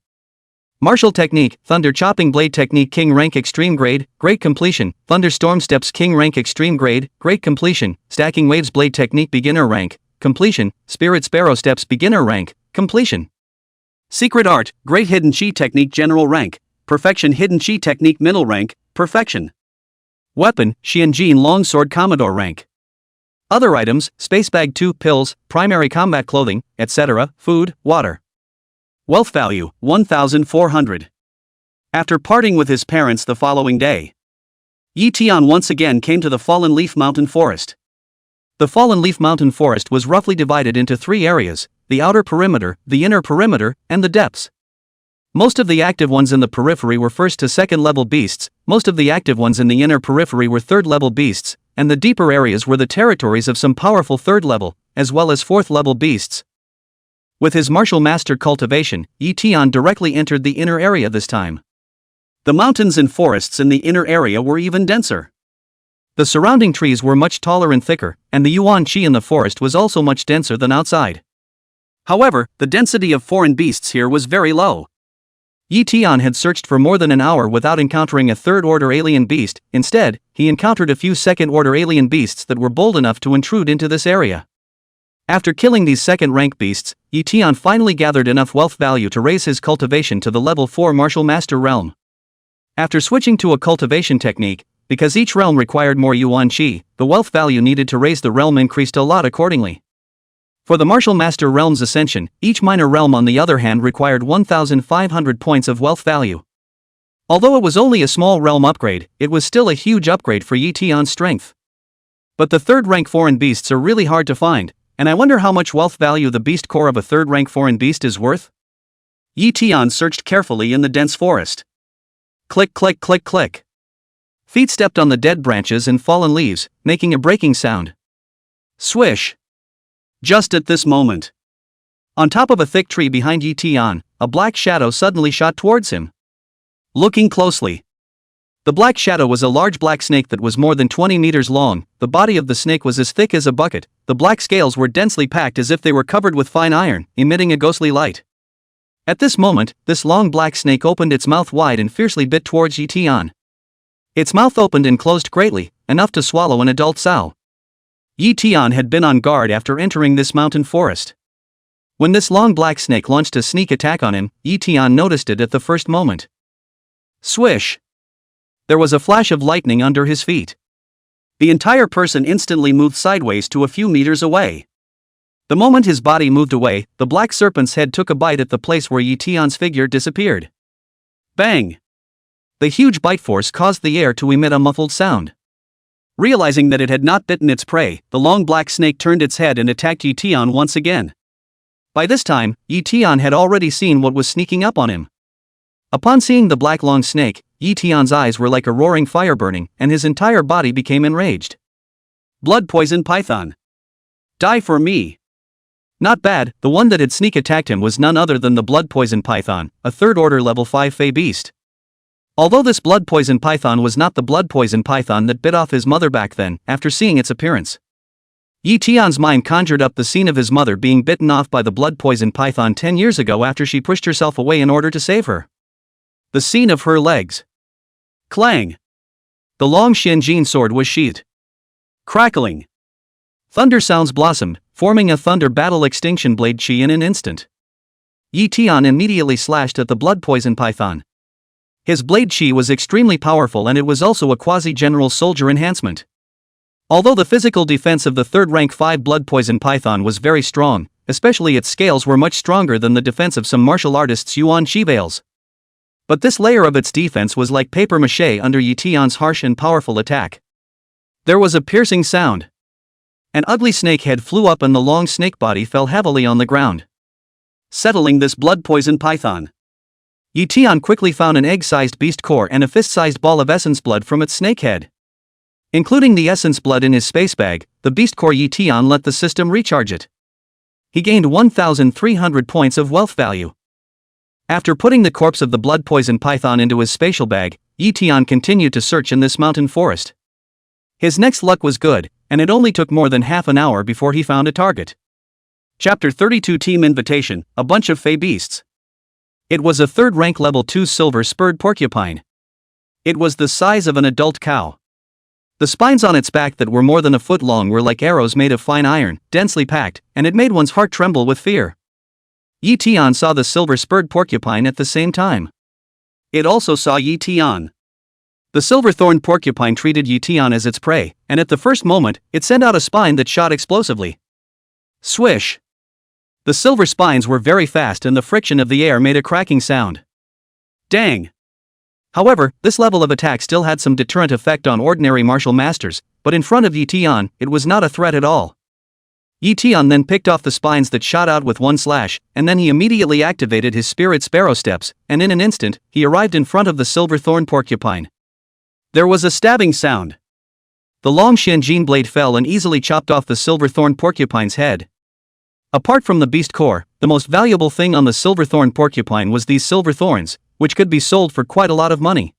Martial technique, Thunder Chopping Blade technique King rank extreme grade, great completion, Thunderstorm Steps King rank extreme grade, great completion, Stacking Waves Blade technique beginner rank, completion, Spirit Sparrow Steps beginner rank, completion. Secret art, Great Hidden Chi technique general rank, perfection Hidden Chi technique middle rank, perfection. Weapon, Xianjin Longsword Commodore rank. Other items, Space Bag 2 pills, primary combat clothing, etc., food, water. Wealth value, 1,400. After parting with his parents the following day, Ye Tian once again came to the Fallen Leaf Mountain Forest. The Fallen Leaf Mountain Forest was roughly divided into 3 areas, the outer perimeter, the inner perimeter, and the depths. Most of the active ones in the periphery were 1st to 2nd level beasts, most of the active ones in the inner periphery were 3rd level beasts, and the deeper areas were the territories of some powerful 3rd level, as well as 4th level beasts. With his martial master cultivation, Ye Tian directly entered the inner area this time. The mountains and forests in the inner area were even denser. The surrounding trees were much taller and thicker, and the Yuan Qi in the forest was also much denser than outside. However, the density of foreign beasts here was very low. Ye Tian had searched for more than an hour without encountering a 3rd-order alien beast. Instead, he encountered a few 2nd-order alien beasts that were bold enough to intrude into this area. After killing these 2nd-rank beasts, Ye Tian finally gathered enough wealth value to raise his cultivation to the level 4 Martial Master realm. After switching to a cultivation technique, because each realm required more Yuan Qi, the wealth value needed to raise the realm increased a lot accordingly. For the Martial Master realm's ascension, each minor realm on the other hand required 1,500 points of wealth value. Although it was only a small realm upgrade, it was still a huge upgrade for Ye Tian's strength. But the 3rd-rank foreign beasts are really hard to find, and I wonder how much wealth value the beast core of a 3rd-rank foreign beast is worth? Ye Tian searched carefully in the dense forest. Click click click click. Feet stepped on the dead branches and fallen leaves, making a breaking sound. Swish. Just at this moment, on top of a thick tree behind Ye Tian, a black shadow suddenly shot towards him. Looking closely, the black shadow was a large black snake that was more than 20 meters long. The body of the snake was as thick as a bucket, the black scales were densely packed as if they were covered with fine iron, emitting a ghostly light. At this moment, this long black snake opened its mouth wide and fiercely bit towards Ye Tian. Its mouth opened and closed greatly, enough to swallow an adult sow. Ye Tian had been on guard after entering this mountain forest. When this long black snake launched a sneak attack on him, Ye Tian noticed it at the first moment. Swish! There was a flash of lightning under his feet. The entire person instantly moved sideways to a few meters away. The moment his body moved away, the black serpent's head took a bite at the place where Ye Tian's figure disappeared. Bang! The huge bite force caused the air to emit a muffled sound. Realizing that it had not bitten its prey, the long black snake turned its head and attacked Ye Tian once again. By this time, Ye Tian had already seen what was sneaking up on him. Upon seeing the black long snake, Ye Tian's eyes were like a roaring fire burning, and his entire body became enraged. Blood poison python. Die for me. Not bad. The one that had sneak attacked him was none other than the blood poison python, a 3rd order level 5 fey beast. Although this blood poison python was not the blood poison python that bit off his mother back then, after seeing its appearance, Ye Tian's mind conjured up the scene of his mother being bitten off by the blood poison python 10 years ago after she pushed herself away in order to save her. The scene of her legs. Clang! The long Xianjin sword was sheathed. Crackling! Thunder sounds blossomed, forming a thunder battle extinction blade chi in an instant. Ye Tian immediately slashed at the blood poison python. His blade chi was extremely powerful and it was also a quasi-general soldier enhancement. Although the physical defense of the 3rd rank 5 blood poison python was very strong, especially its scales were much stronger than the defense of some martial artists' Yuan Chi veils. But this layer of its defense was like paper mache under Ye Tian's harsh and powerful attack. There was a piercing sound. An ugly snake head flew up and the long snake body fell heavily on the ground, settling this blood poison python. Ye Tian quickly found an egg-sized beast core and a fist-sized ball of essence blood from its snake head. Including the essence blood in his space bag, the beast core Ye Tian let the system recharge it. He gained 1,300 points of wealth value. After putting the corpse of the blood poison python into his spatial bag, Ye Tian continued to search in this mountain forest. His next luck was good, and it only took more than half an hour before he found a target. Chapter 32 Team Invitation, a bunch of fey beasts. It was a 3rd rank level 2 silver spurred porcupine. It was the size of an adult cow. The spines on its back that were more than a foot long were like arrows made of fine iron, densely packed, and it made one's heart tremble with fear. Ye Tian saw the silver spurred porcupine at the same time. It also saw Ye Tian. The silver-thorned porcupine treated Ye Tian as its prey, and at the first moment, it sent out a spine that shot explosively. Swish! The silver spines were very fast and the friction of the air made a cracking sound. Dang! However, this level of attack still had some deterrent effect on ordinary martial masters, but in front of Ye Tian, it was not a threat at all. Ye Tian then picked off the spines that shot out with one slash, and then he immediately activated his spirit sparrow steps, and in an instant, he arrived in front of the silver-thorned porcupine. There was a stabbing sound. The long Xianjin blade fell and easily chopped off the silver-thorned porcupine's head. Apart from the beast core, the most valuable thing on the silver-thorned porcupine was these silver thorns, which could be sold for quite a lot of money.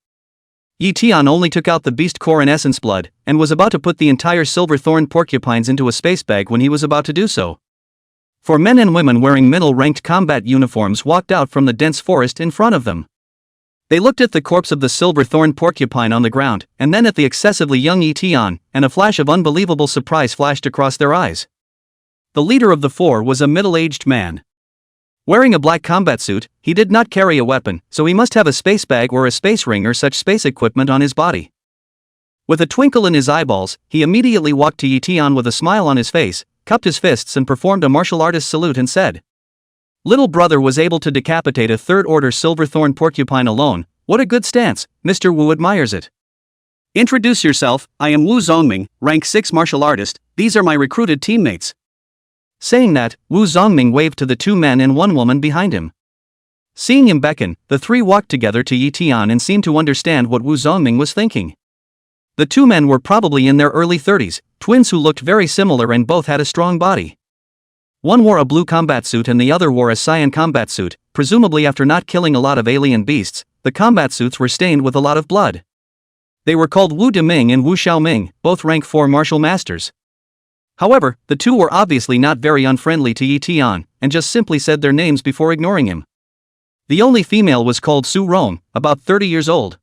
Ye Tian only took out the beast core and essence blood, and was about to put the entire silver-thorned porcupines into a space bag when he was about to do so. 4 men and women wearing middle-ranked combat uniforms walked out from the dense forest in front of them. They looked at the corpse of the silver-thorned porcupine on the ground, and then at the excessively young Ye Tian, and a flash of unbelievable surprise flashed across their eyes. The leader of the 4 was a middle-aged man. Wearing a black combat suit, he did not carry a weapon, so he must have a space bag or a space ring or such space equipment on his body. With a twinkle in his eyeballs, he immediately walked to Ye Tian with a smile on his face, cupped his fists and performed a martial artist salute and said, "Little brother was able to decapitate a 3rd-order silver-thorn porcupine alone. What a good stance, Mr. Wu admires it. Introduce yourself, I am Wu Zongming, rank 6 martial artist, these are my recruited teammates." Saying that, Wu Zongming waved to the 2 men and 1 woman behind him. Seeing him beckon, the 3 walked together to Ye Tian and seemed to understand what Wu Zongming was thinking. The 2 men were probably in their early 30s, twins who looked very similar and both had a strong body. One wore a blue combat suit and the other wore a cyan combat suit, presumably after not killing a lot of alien beasts, the combat suits were stained with a lot of blood. They were called Wu Deming and Wu Xiaoming, both rank 4 martial masters. However, the 2 were obviously not very unfriendly to Ye Tian, and just simply said their names before ignoring him. The only female was called Su Rong, about 30 years old.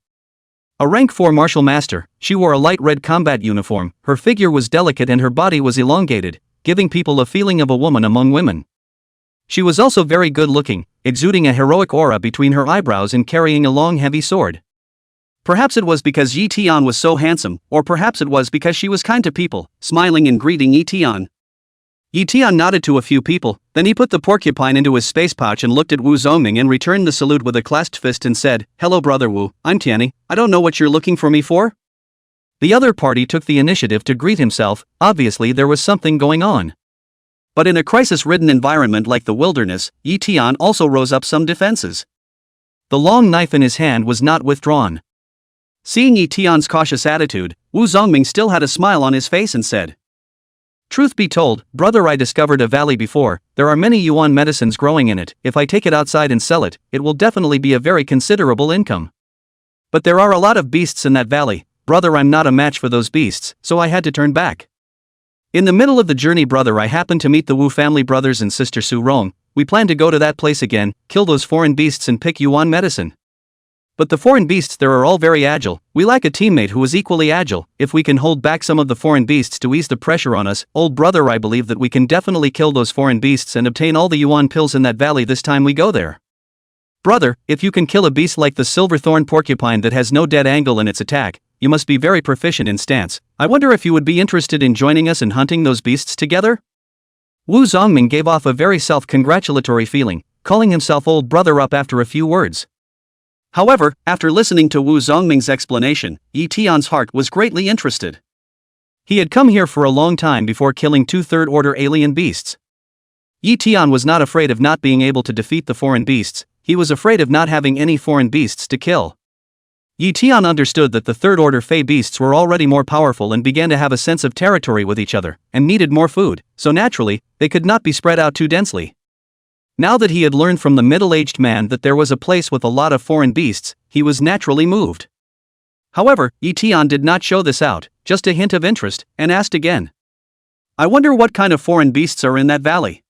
A rank 4 martial master, she wore a light red combat uniform, her figure was delicate and her body was elongated, giving people a feeling of a woman among women. She was also very good looking, exuding a heroic aura between her eyebrows and carrying a long heavy sword. Perhaps it was because Ye Tian was so handsome, or perhaps it was because she was kind to people, smiling and greeting Ye Tian. Ye Tian nodded to a few people, then he put the porcupine into his space pouch and looked at Wu Zongming and returned the salute with a clasped fist and said, "Hello brother Wu, I'm Tianny, I don't know what you're looking for me for?" The other party took the initiative to greet himself, obviously there was something going on. But in a crisis-ridden environment like the wilderness, Ye Tian also rose up some defenses. The long knife in his hand was not withdrawn. Seeing Ye Tian's cautious attitude, Wu Zongming still had a smile on his face and said, Truth be told, brother, I discovered a valley before. There are many yuan medicines growing in it. If I take it outside and sell it, it will definitely be a very considerable income. But there are a lot of beasts in that valley. Brother, I'm not a match for those beasts, so I had to turn back. In the middle of the journey, brother, I happened to meet the Wu family brothers and sister Su Rong. We plan to go to that place again, kill those foreign beasts and pick yuan medicine. But the foreign beasts there are all very agile. We lack a teammate who is equally agile. If we can hold back some of the foreign beasts to ease the pressure on us, old brother, I believe that we can definitely kill those foreign beasts and obtain all the yuan pills in that valley this time we go there. Brother, if you can kill a beast like the silverthorn porcupine that has no dead angle in its attack, you must be very proficient in stance. I wonder if you would be interested in joining us in hunting those beasts together? Wu Zongming gave off a very self-congratulatory feeling, calling himself old brother up after a few words. However, after listening to Wu Zongming's explanation, Ye Tian's heart was greatly interested. He had come here for a long time before killing 2 third-order alien beasts. Ye Tian was not afraid of not being able to defeat the foreign beasts, he was afraid of not having any foreign beasts to kill. Ye Tian understood that the third-order Fey beasts were already more powerful and began to have a sense of territory with each other, and needed more food, so naturally, they could not be spread out too densely. Now that he had learned from the middle-aged man that there was a place with a lot of foreign beasts, he was naturally moved. However, Ye Tian did not show this out, just a hint of interest, and asked again. I wonder what kind of foreign beasts are in that valley?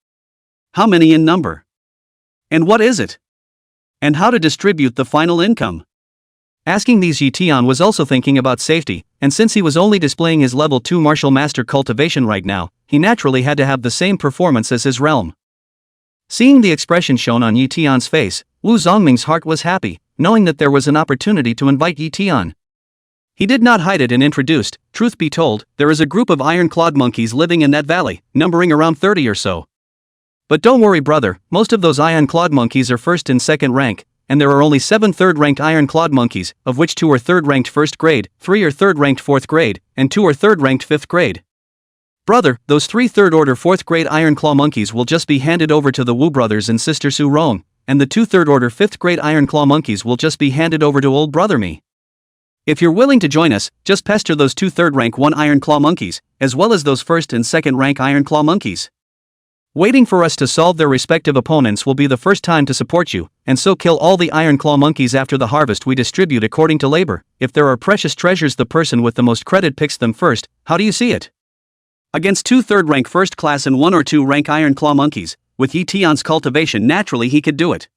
How many in number? And what is it? And how to distribute the final income? Asking these, Ye Tian was also thinking about safety, and since he was only displaying his level 2 martial master cultivation right now, he naturally had to have the same performance as his realm. Seeing the expression shown on Ye Tian's face, Wu Zongming's heart was happy, knowing that there was an opportunity to invite Ye Tian. He did not hide it and introduced, truth be told, there is a group of Ironclad monkeys living in that valley, numbering around 30 or so. But don't worry, brother, most of those Ironclad monkeys are 1st and 2nd rank, and there are only 7 third-ranked Ironclad monkeys, of which 2 are 3rd-ranked 1st grade, 3 are 3rd-ranked 4th grade, and 2 are 3rd-ranked 5th grade. Brother, those 3 3rd-order 4th grade Ironclaw monkeys will just be handed over to the Wu brothers and sister Su Rong, and the 2 3rd-order 5th grade Ironclaw monkeys will just be handed over to old brother me. If you're willing to join us, just pester those 2 3rd-rank 1 Ironclaw monkeys, as well as those 1st and 2nd rank Ironclaw monkeys. Waiting for us to solve their respective opponents will be the first time to support you, and so kill all the Ironclaw monkeys after the harvest we distribute according to labor. If there are precious treasures, the person with the most credit picks them first. How do you see it? Against 2 3rd-rank 1st class and 1 or 2 rank Ironclaw monkeys, with Ye Tian's cultivation, naturally he could do it.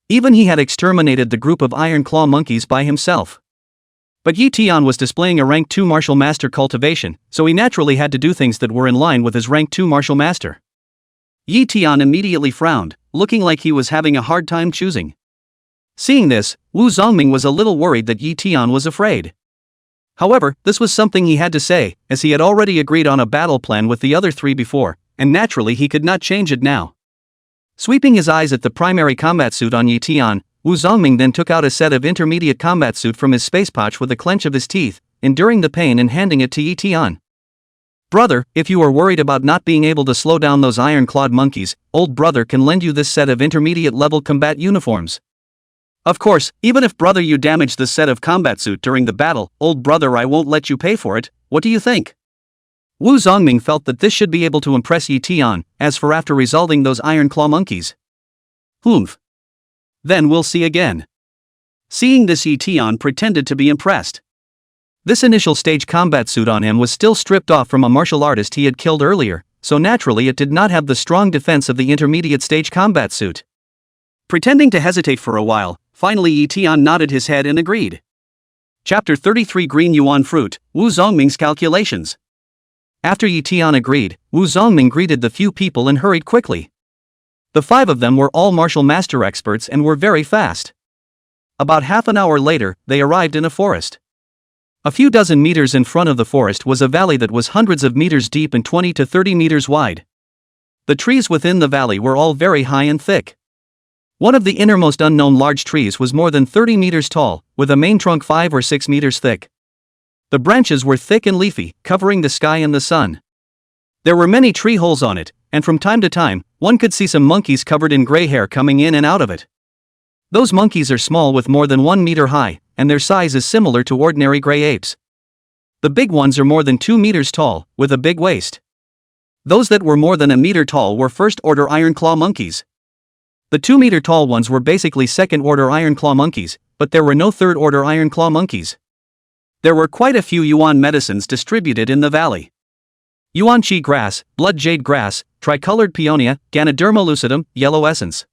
Even he had exterminated the group of Ironclaw monkeys by himself. But Ye Tian was displaying a rank 2 martial master cultivation, so he naturally had to do things that were in line with his rank 2 martial master. Ye Tian immediately frowned, looking like he was having a hard time choosing. Seeing this, Wu Zongming was a little worried that Ye Tian was afraid. However, this was something he had to say, as he had already agreed on a battle plan with the other 3 before, and naturally he could not change it now. Sweeping his eyes at the primary combat suit on Ye Tian, Wu Zongming then took out a set of intermediate combat suit from his space pouch with a clench of his teeth, enduring the pain and handing it to Ye Tian. Brother, if you are worried about not being able to slow down those Ironclad monkeys, old brother can lend you this set of intermediate level combat uniforms. Of course, even if brother you damage the set of combat suit during the battle, old brother I won't let you pay for it. What do you think? Wu Zongming felt that this should be able to impress Ye Tian. As for after resolving those Ironclaw monkeys. Humph. Then we'll see again. Seeing this, Ye Tian pretended to be impressed. This initial stage combat suit on him was still stripped off from a martial artist he had killed earlier, so naturally it did not have the strong defense of the intermediate stage combat suit. Pretending to hesitate for a while, finally Ye Tian nodded his head and agreed. Chapter 33 Green Yuan Fruit, Wu Zongming's Calculations. After Ye Tian agreed, Wu Zongming greeted the few people and hurried quickly. The 5 of them were all martial master experts and were very fast. About half an hour later, they arrived in a forest. A few dozen meters in front of the forest was a valley that was hundreds of meters deep and 20 to 30 meters wide. The trees within the valley were all very high and thick. One of the innermost unknown large trees was more than 30 meters tall, with a main trunk 5 or 6 meters thick. The branches were thick and leafy, covering the sky and the sun. There were many tree holes on it, and from time to time, one could see some monkeys covered in gray hair coming in and out of it. Those monkeys are small, with more than 1 meter high, and their size is similar to ordinary gray apes. The big ones are more than 2 meters tall, with a big waist. Those that were more than a meter tall were first-order Ironclaw monkeys. The 2-meter tall ones were basically second-order Ironclaw monkeys, but there were no third-order Ironclaw monkeys. There were quite a few yuan medicines distributed in the valley. Yuan Qi grass, blood jade grass, tricolored peonia, Ganoderma lucidum, yellow essence.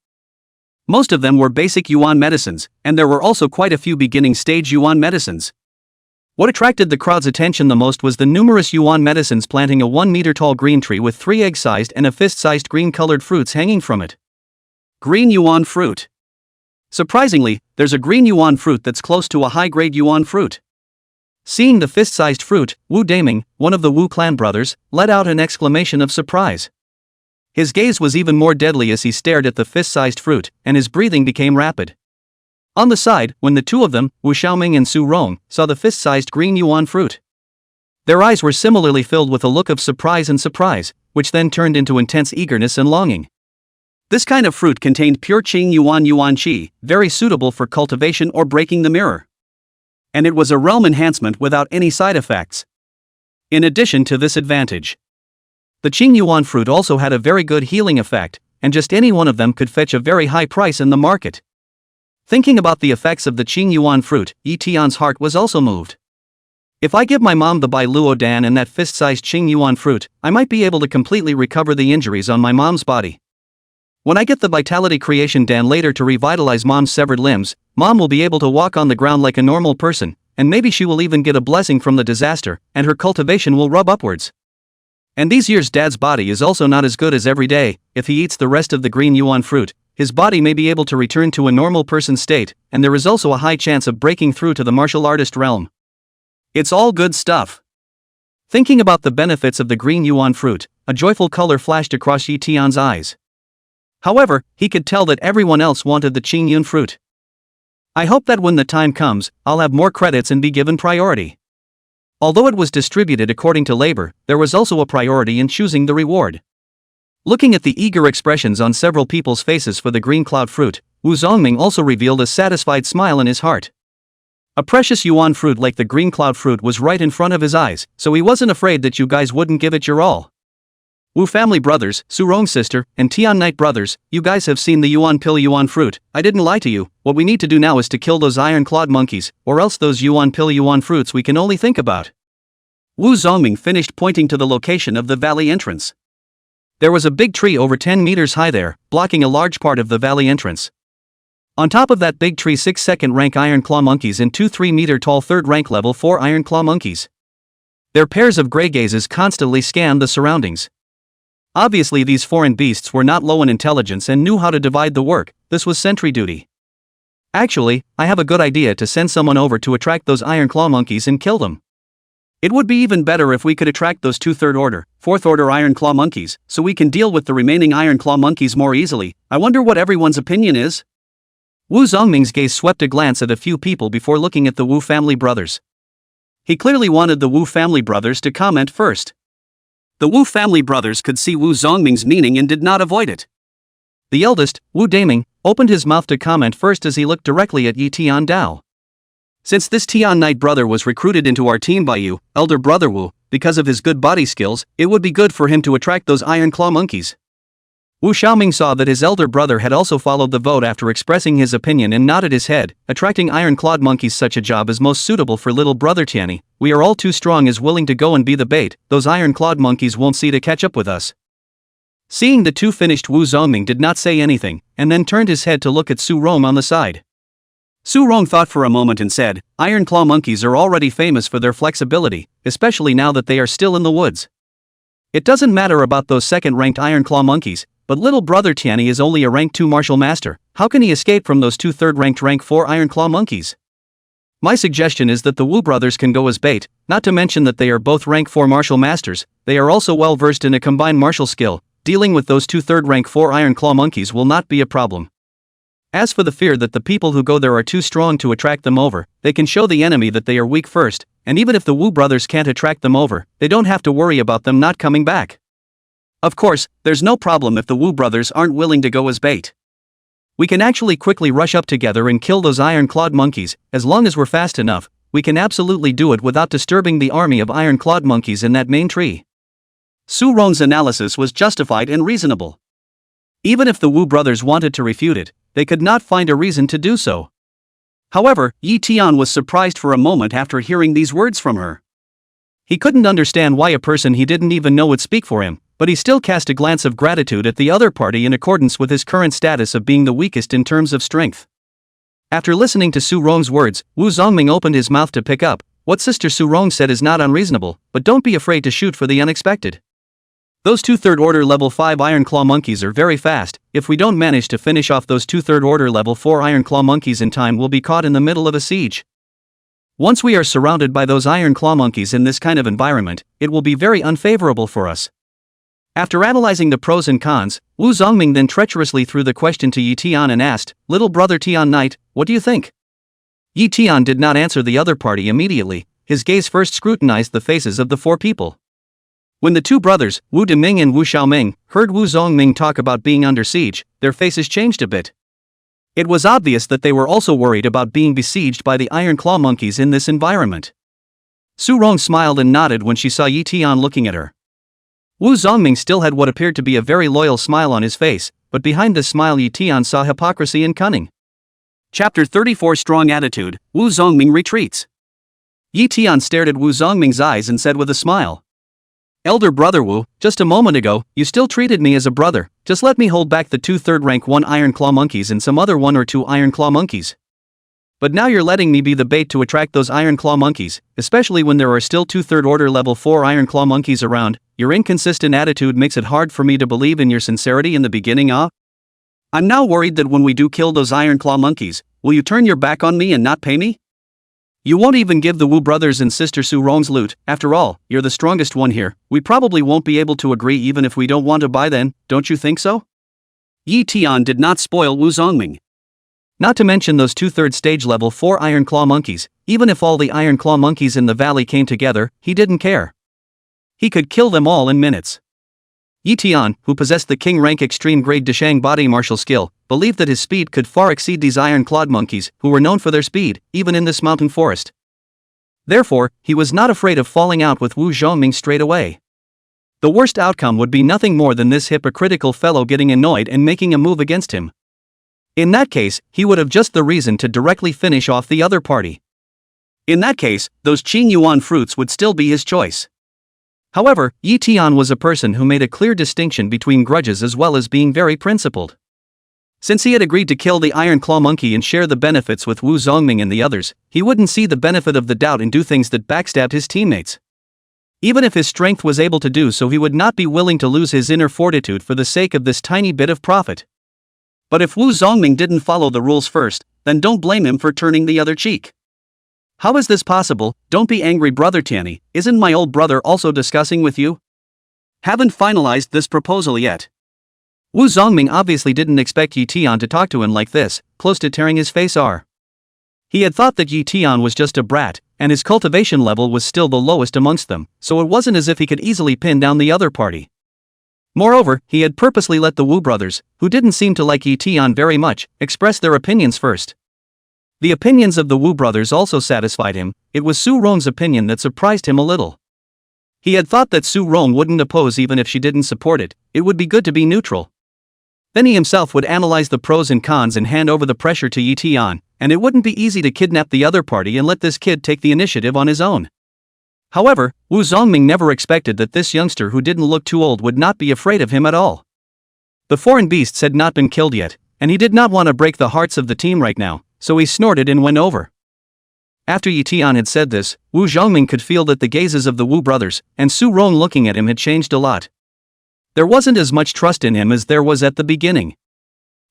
Most of them were basic yuan medicines, and there were also quite a few beginning stage yuan medicines. What attracted the crowd's attention the most was the numerous yuan medicines planting a 1-meter tall green tree with 3 egg-sized and a fist-sized green-colored fruits hanging from it. Green yuan fruit. Surprisingly, there's a green yuan fruit that's close to a high-grade yuan fruit. Seeing the fist-sized fruit, Wu Zongming, one of the Wu clan brothers, let out an exclamation of surprise. His gaze was even more deadly as he stared at the fist-sized fruit, and his breathing became rapid. On the side, when the two of them, Wu Zongming and Su Rong, saw the fist-sized green yuan fruit, their eyes were similarly filled with a look of surprise, which then turned into intense eagerness and longing. This kind of fruit contained pure Qing yuan qi, very suitable for cultivation or breaking the mirror. And it was a realm enhancement without any side effects. In addition to this advantage, the Qing yuan fruit also had a very good healing effect, and just any one of them could fetch a very high price in the market. Thinking about the effects of the Qing yuan fruit, Ye Tian's heart was also moved. If I give my mom the Bai Luo Dan and that fist-sized Qing yuan fruit, I might be able to completely recover the injuries on my mom's body. When I get the Vitality Creation Dan later to revitalize mom's severed limbs, mom will be able to walk on the ground like a normal person, and maybe she will even get a blessing from the disaster, and her cultivation will rub upwards. And these years dad's body is also not as good as every day. If he eats the rest of the green yuan fruit, his body may be able to return to a normal person state, and there is also a high chance of breaking through to the martial artist realm. It's all good stuff. Thinking about the benefits of the green yuan fruit, a joyful color flashed across Ye Tian's eyes. However, he could tell that everyone else wanted the Qing yuan fruit. I hope that when the time comes, I'll have more credits and be given priority. Although it was distributed according to labor, there was also a priority in choosing the reward. Looking at the eager expressions on several people's faces for the green cloud fruit, Wu Zongming also revealed a satisfied smile in his heart. A precious yuan fruit like the green cloud fruit was right in front of his eyes, so he wasn't afraid that you guys wouldn't give it your all. Wu family brothers, Su Rong's sister, and Tian Knight brothers, you guys have seen the yuan pill yuan fruit. I didn't lie to you. What we need to do now is to kill those iron-clawed monkeys, or else those yuan pill yuan fruits we can only think about. Wu Zongming finished pointing to the location of the valley entrance. There was a big tree over 10 meters high there, blocking a large part of the valley entrance. On top of that big tree 6 second-rank iron-claw monkeys and 2 3-meter-tall 3rd-rank level 4 iron-claw monkeys. Their pairs of grey gazes constantly scanned the surroundings. Obviously these foreign beasts were not low in intelligence and knew how to divide the work. This was sentry duty. Actually, I have a good idea to send someone over to attract those iron-claw monkeys and kill them. It would be even better if we could attract those 2 3rd-order, 4th-order iron-claw monkeys, so we can deal with the remaining iron-claw monkeys more easily. I wonder what everyone's opinion is? Wu Zongming's gaze swept a glance at a few people before looking at the Wu family brothers. He clearly wanted the Wu family brothers to comment first. The Wu family brothers could see Wu Zongming's meaning and did not avoid it. The eldest, Wu Zongming, opened his mouth to comment first as he looked directly at Ye Tian Dao. Since this Tian Knight brother was recruited into our team by you, elder brother Wu, because of his good body skills, it would be good for him to attract those iron-claw monkeys. Wu Zongming saw that his elder brother had also followed the vote after expressing his opinion and nodded his head. Attracting iron-clawed monkeys, such a job is most suitable for little brother Tianny. We are all too strong as willing to go and be the bait. Those iron-clawed monkeys won't see to catch up with us. Seeing the two finished, Wu Zongming did not say anything, and then turned his head to look at Su Rong on the side. Su Rong thought for a moment and said, iron-claw monkeys are already famous for their flexibility, especially now that they are still in the woods. It doesn't matter about those second-ranked iron-claw monkeys, but little brother Tianny is only a rank 2 martial master. How can he escape from those 2 third-ranked rank 4 iron-claw monkeys? My suggestion is that the Wu brothers can go as bait, not to mention that they are both rank 4 martial masters. They are also well versed in a combined martial skill. Dealing with those 2 third-rank 4 iron-claw monkeys will not be a problem. As for the fear that the people who go there are too strong to attract them over, they can show the enemy that they are weak first, and even if the Wu brothers can't attract them over, they don't have to worry about them not coming back. Of course, there's no problem if the Wu brothers aren't willing to go as bait. We can actually quickly rush up together and kill those iron-clawed monkeys. As long as we're fast enough, we can absolutely do it without disturbing the army of iron-clawed monkeys in that main tree. Su Rong's analysis was justified and reasonable. Even if the Wu brothers wanted to refute it, they could not find a reason to do so. However, Ye Tian was surprised for a moment after hearing these words from her. He couldn't understand why a person he didn't even know would speak for him, but he still cast a glance of gratitude at the other party in accordance with his current status of being the weakest in terms of strength. After listening to Su Rong's words, Wu Zongming opened his mouth to pick up. What Sister Su Rong said is not unreasonable, but don't be afraid to shoot for the unexpected. Those 2/3 order level 5 Iron Claw monkeys are very fast. If we don't manage to finish off those 2/3 order level 4 Iron Claw monkeys in time, we'll be caught in the middle of a siege. Once we are surrounded by those Iron Claw monkeys in this kind of environment, it will be very unfavorable for us. After analyzing the pros and cons, Wu Zongming then treacherously threw the question to Ye Tian and asked, "Little brother Tian Knight, what do you think?" Ye Tian did not answer the other party immediately. His gaze first scrutinized the faces of the 4 people. When the 2 brothers, Wu Deming and Wu Xiaoming, heard Wu Zongming talk about being under siege, their faces changed a bit. It was obvious that they were also worried about being besieged by the Iron Claw monkeys in this environment. Su Rong smiled and nodded when she saw Ye Tian looking at her. Wu Zongming still had what appeared to be a very loyal smile on his face, but behind this smile Ye Tian saw hypocrisy and cunning. Chapter 34 Strong Attitude, Wu Zongming retreats. Ye Tian stared at Wu Zongming's eyes and said with a smile, "Elder brother Wu, just a moment ago, you still treated me as a brother. Just let me hold back the 2/3 rank 1 Iron Claw monkeys and some other 1 or 2 Iron Claw monkeys. But now you're letting me be the bait to attract those Iron Claw monkeys, especially when there are still 2/3 order level 4 Iron Claw monkeys around. Your inconsistent attitude makes it hard for me to believe in your sincerity in the beginning. I'm now worried that when we do kill those Iron Claw monkeys, will you turn your back on me and not pay me? You won't even give the Wu brothers and Sister Su Rong's loot. After all, you're the strongest one here. We probably won't be able to agree even if we don't want to buy then, don't you think so?" Ye Tian did not spoil Wu Zongming. Not to mention those 2/3 stage level 4 Iron Claw monkeys. Even if all the Iron Claw monkeys in the valley came together, he didn't care. He could kill them all in minutes. Ye Tian, who possessed the king rank extreme grade Deshang body martial skill, believed that his speed could far exceed these Iron Clawed monkeys, who were known for their speed, even in this mountain forest. Therefore, he was not afraid of falling out with Wu Zongming straight away. The worst outcome would be nothing more than this hypocritical fellow getting annoyed and making a move against him. In that case, he would have just the reason to directly finish off the other party. In that case, those Qing Yuan fruits would still be his choice. However, Ye Tian was a person who made a clear distinction between grudges as well as being very principled. Since he had agreed to kill the Iron Claw monkey and share the benefits with Wu Zongming and the others, he wouldn't see the benefit of the doubt and do things that backstabbed his teammates. Even if his strength was able to do so, he would not be willing to lose his inner fortitude for the sake of this tiny bit of profit. But if Wu Zongming didn't follow the rules first, then don't blame him for turning the other cheek. How is this possible? Don't be angry, brother Tianny. Isn't my old brother also discussing with you? Haven't finalized this proposal yet. Wu Zongming obviously didn't expect Ye Tian to talk to him like this, close to tearing his face. He had thought that Ye Tian was just a brat, and his cultivation level was still the lowest amongst them, so it wasn't as if he could easily pin down the other party. Moreover, he had purposely let the Wu brothers, who didn't seem to like Ye Tian very much, express their opinions first. The opinions of the Wu brothers also satisfied him. It was Su Rong's opinion that surprised him a little. He had thought that Su Rong wouldn't oppose even if she didn't support it. It would be good to be neutral. Then he himself would analyze the pros and cons and hand over the pressure to Ye Tian, and it wouldn't be easy to kidnap the other party and let this kid take the initiative on his own. However, Wu Zongming never expected that this youngster who didn't look too old would not be afraid of him at all. The foreign beasts had not been killed yet, and he did not want to break the hearts of the team right now, so he snorted and went over. After Ye Tian had said this, Wu Zongming could feel that the gazes of the Wu brothers, and Su Rong looking at him had changed a lot. There wasn't as much trust in him as there was at the beginning.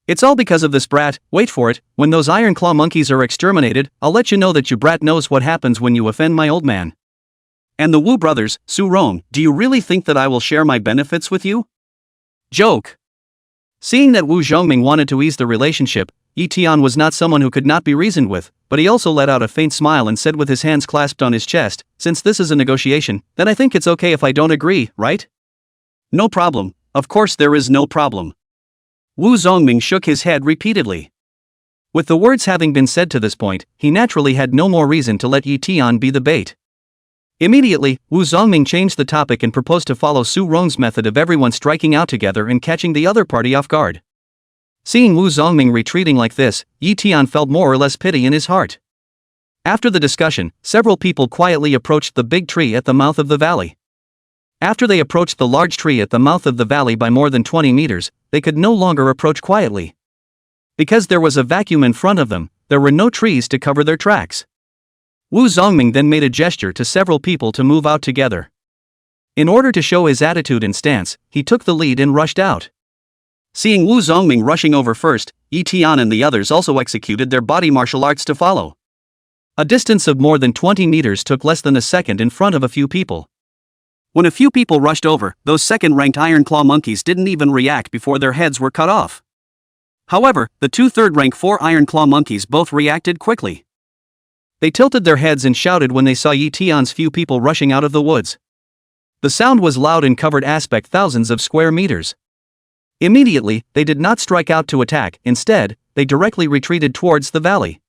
It's all because of this brat. Wait for it, when those Iron Claw monkeys are exterminated, I'll let you know that your brat knows what happens when you offend my old man. And the Wu brothers, Su Rong, do you really think that I will share my benefits with you? Joke. Seeing that Wu Zongming wanted to ease the relationship, Ye Tian was not someone who could not be reasoned with, but he also let out a faint smile and said with his hands clasped on his chest, since this is a negotiation, then I think it's okay if I don't agree, right? No problem, of course there is no problem. Wu Zongming shook his head repeatedly. With the words having been said to this point, he naturally had no more reason to let Ye Tian be the bait. Immediately, Wu Zongming changed the topic and proposed to follow Su Rong's method of everyone striking out together and catching the other party off guard. Seeing Wu Zongming retreating like this, Ye Tian felt more or less pity in his heart. After the discussion, several people quietly approached the big tree at the mouth of the valley. After they approached the large tree at the mouth of the valley by more than 20 meters, they could no longer approach quietly. Because there was a vacuum in front of them, there were no trees to cover their tracks. Wu Zongming then made a gesture to several people to move out together. In order to show his attitude and stance, he took the lead and rushed out. Seeing Wu Zongming rushing over first, Ye Tian and the others also executed their body martial arts to follow. A distance of more than 20 meters took less than a second in front of a few people. When a few people rushed over, those second-ranked Ironclaw monkeys didn't even react before their heads were cut off. However, the two third-rank 4 Ironclaw monkeys both reacted quickly. They tilted their heads and shouted when they saw Ye Tian's few people rushing out of the woods. The sound was loud and covered aspect thousands of square meters. Immediately, they did not strike out to attack, instead, they directly retreated towards the valley.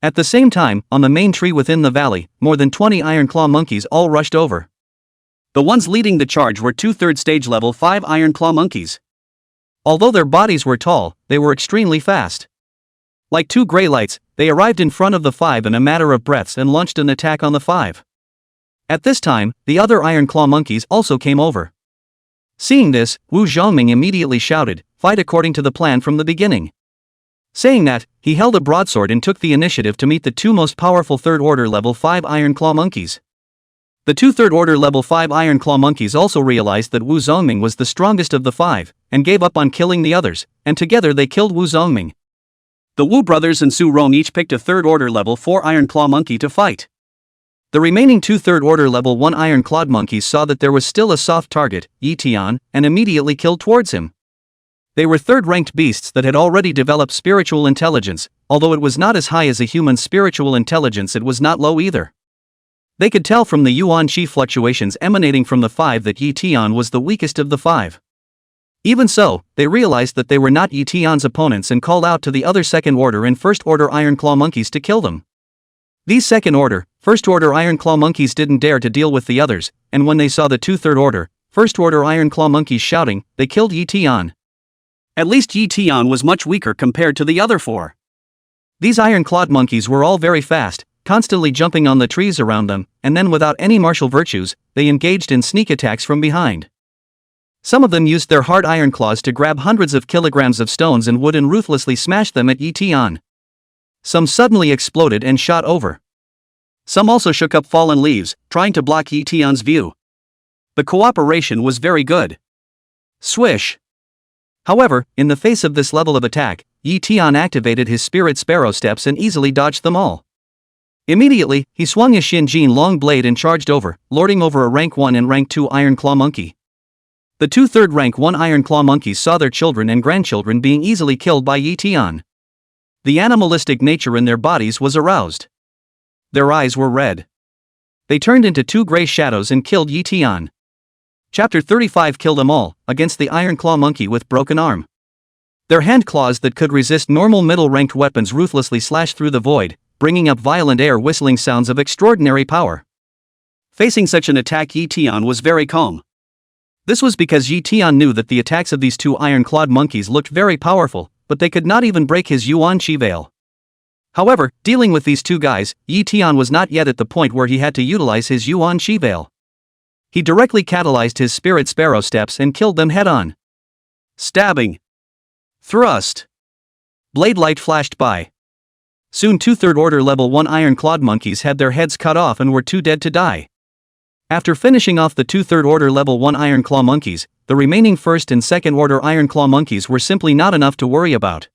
At the same time, on the main tree within the valley, more than 20 Ironclaw monkeys all rushed over. The ones leading the charge were 2 third-stage level 5 Ironclaw monkeys. Although their bodies were tall, they were extremely fast. Like 2 gray lights, they arrived in front of the 5 in a matter of breaths and launched an attack on the 5. At this time, the other Ironclaw monkeys also came over. Seeing this, Wu Zongming immediately shouted, "Fight according to the plan from the beginning." Saying that, he held a broadsword and took the initiative to meet the 2 most powerful third-order level 5 Ironclaw monkeys. The 2 third-order level 5 Ironclaw monkeys also realized that Wu Zongming was the strongest of the 5, and gave up on killing the others, and together they killed Wu Zongming. The Wu brothers and Su Rong each picked a third-order level 4 Ironclaw monkey to fight. The remaining 2 third-order level 1 Ironclad monkeys saw that there was still a soft target, Ye Tian, and immediately killed towards him. They were third-ranked beasts that had already developed spiritual intelligence, although it was not as high as a human's spiritual intelligence, it was not low either. They could tell from the yuan qi fluctuations emanating from the 5 that Ye Tian was the weakest of the 5. Even so, they realized that they were not Ye Tian's opponents and called out to the other second-order and first-order Ironclaw monkeys to kill them. These second-order, first-order Ironclaw monkeys didn't dare to deal with the others, and when they saw the 2 third-order, first-order Ironclaw monkeys shouting, they killed Ye Tian. At least Ye Tian was much weaker compared to the other 4. These Ironclad monkeys were all very fast, constantly jumping on the trees around them, and then without any martial virtues, they engaged in sneak attacks from behind. Some of them used their hard iron claws to grab hundreds of kilograms of stones and wood and ruthlessly smash them at Ye Tian. Some suddenly exploded and shot over. Some also shook up fallen leaves, trying to block Ye Tian's view. The cooperation was very good. Swish! However, in the face of this level of attack, Ye Tian activated his spirit sparrow steps and easily dodged them all. Immediately, he swung his Xinjin long blade and charged over, lording over a rank 1 and rank 2 Ironclaw monkey. The 2 third-rank 1 Ironclaw monkeys saw their children and grandchildren being easily killed by Ye Tian. The animalistic nature in their bodies was aroused. Their eyes were red. They turned into 2 gray shadows and killed Ye Tian. Chapter 35 killed them all, against the Ironclaw monkey with broken arm. Their hand claws that could resist normal middle-ranked weapons ruthlessly slashed through the void, bringing up violent air whistling sounds of extraordinary power. Facing such an attack, Ye Tian was very calm. This was because Ye Tian knew that the attacks of these 2 iron-clawed monkeys looked very powerful, but they could not even break his yuan qi veil. However, dealing with these 2 guys, Ye Tian was not yet at the point where he had to utilize his yuan qi veil. He directly catalyzed his spirit sparrow steps and killed them head-on. Stabbing. Thrust. Blade light flashed by. Soon 2 third-order level 1 iron-clawed monkeys had their heads cut off and were too dead to die. After finishing off the 2 third-order level 1 Ironclaw monkeys, the remaining first and second-order Ironclaw monkeys were simply not enough to worry about.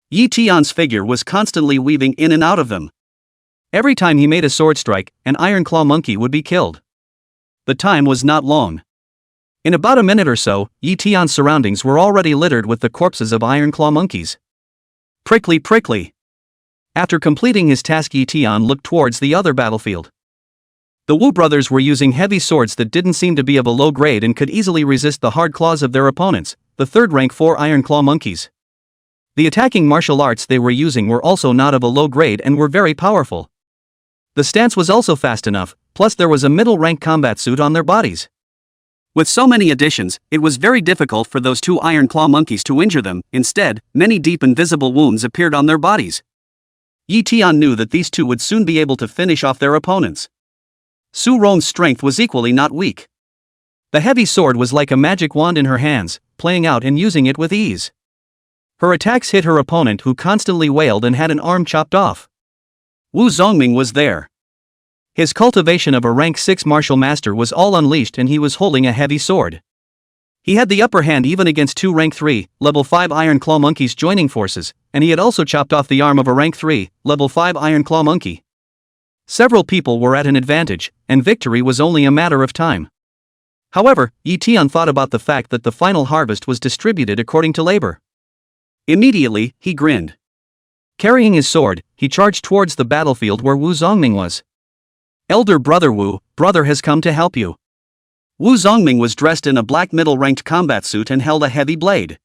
Ye Tian's figure was constantly weaving in and out of them. Every time he made a sword strike, an Ironclaw monkey would be killed. The time was not long. In about a minute or so, Ye Tian's surroundings were already littered with the corpses of Ironclaw monkeys. Prickly prickly. After completing his task, Ye Tian looked towards the other battlefield. The Wu brothers were using heavy swords that didn't seem to be of a low grade and could easily resist the hard claws of their opponents, the third-rank 4 Ironclaw monkeys. The attacking martial arts they were using were also not of a low grade and were very powerful. The stance was also fast enough, plus there was a middle-rank combat suit on their bodies. With so many additions, it was very difficult for those two iron claw monkeys to injure them. Instead, many deep and visible wounds appeared on their bodies. Ye Tian knew that these two would soon be able to finish off their opponents. Su Rong's strength was equally not weak. The heavy sword was like a magic wand in her hands, playing out and using it with ease. Her attacks hit her opponent, who constantly wailed and had an arm chopped off. Wu Zongming was there. His cultivation of a rank 6 martial master was all unleashed, and he was holding a heavy sword. He had the upper hand even against two rank 3, level 5 iron claw monkeys joining forces, and he had also chopped off the arm of a rank 3, level 5 iron claw monkey. Several people were at an advantage, and victory was only a matter of time. However, Ye Tian thought about the fact that the final harvest was distributed according to labor. Immediately, he grinned. Carrying his sword, he charged towards the battlefield where Wu Zongming was. Elder brother Wu, brother has come to help you. Wu Zongming was dressed in a black middle-ranked combat suit and held a heavy blade.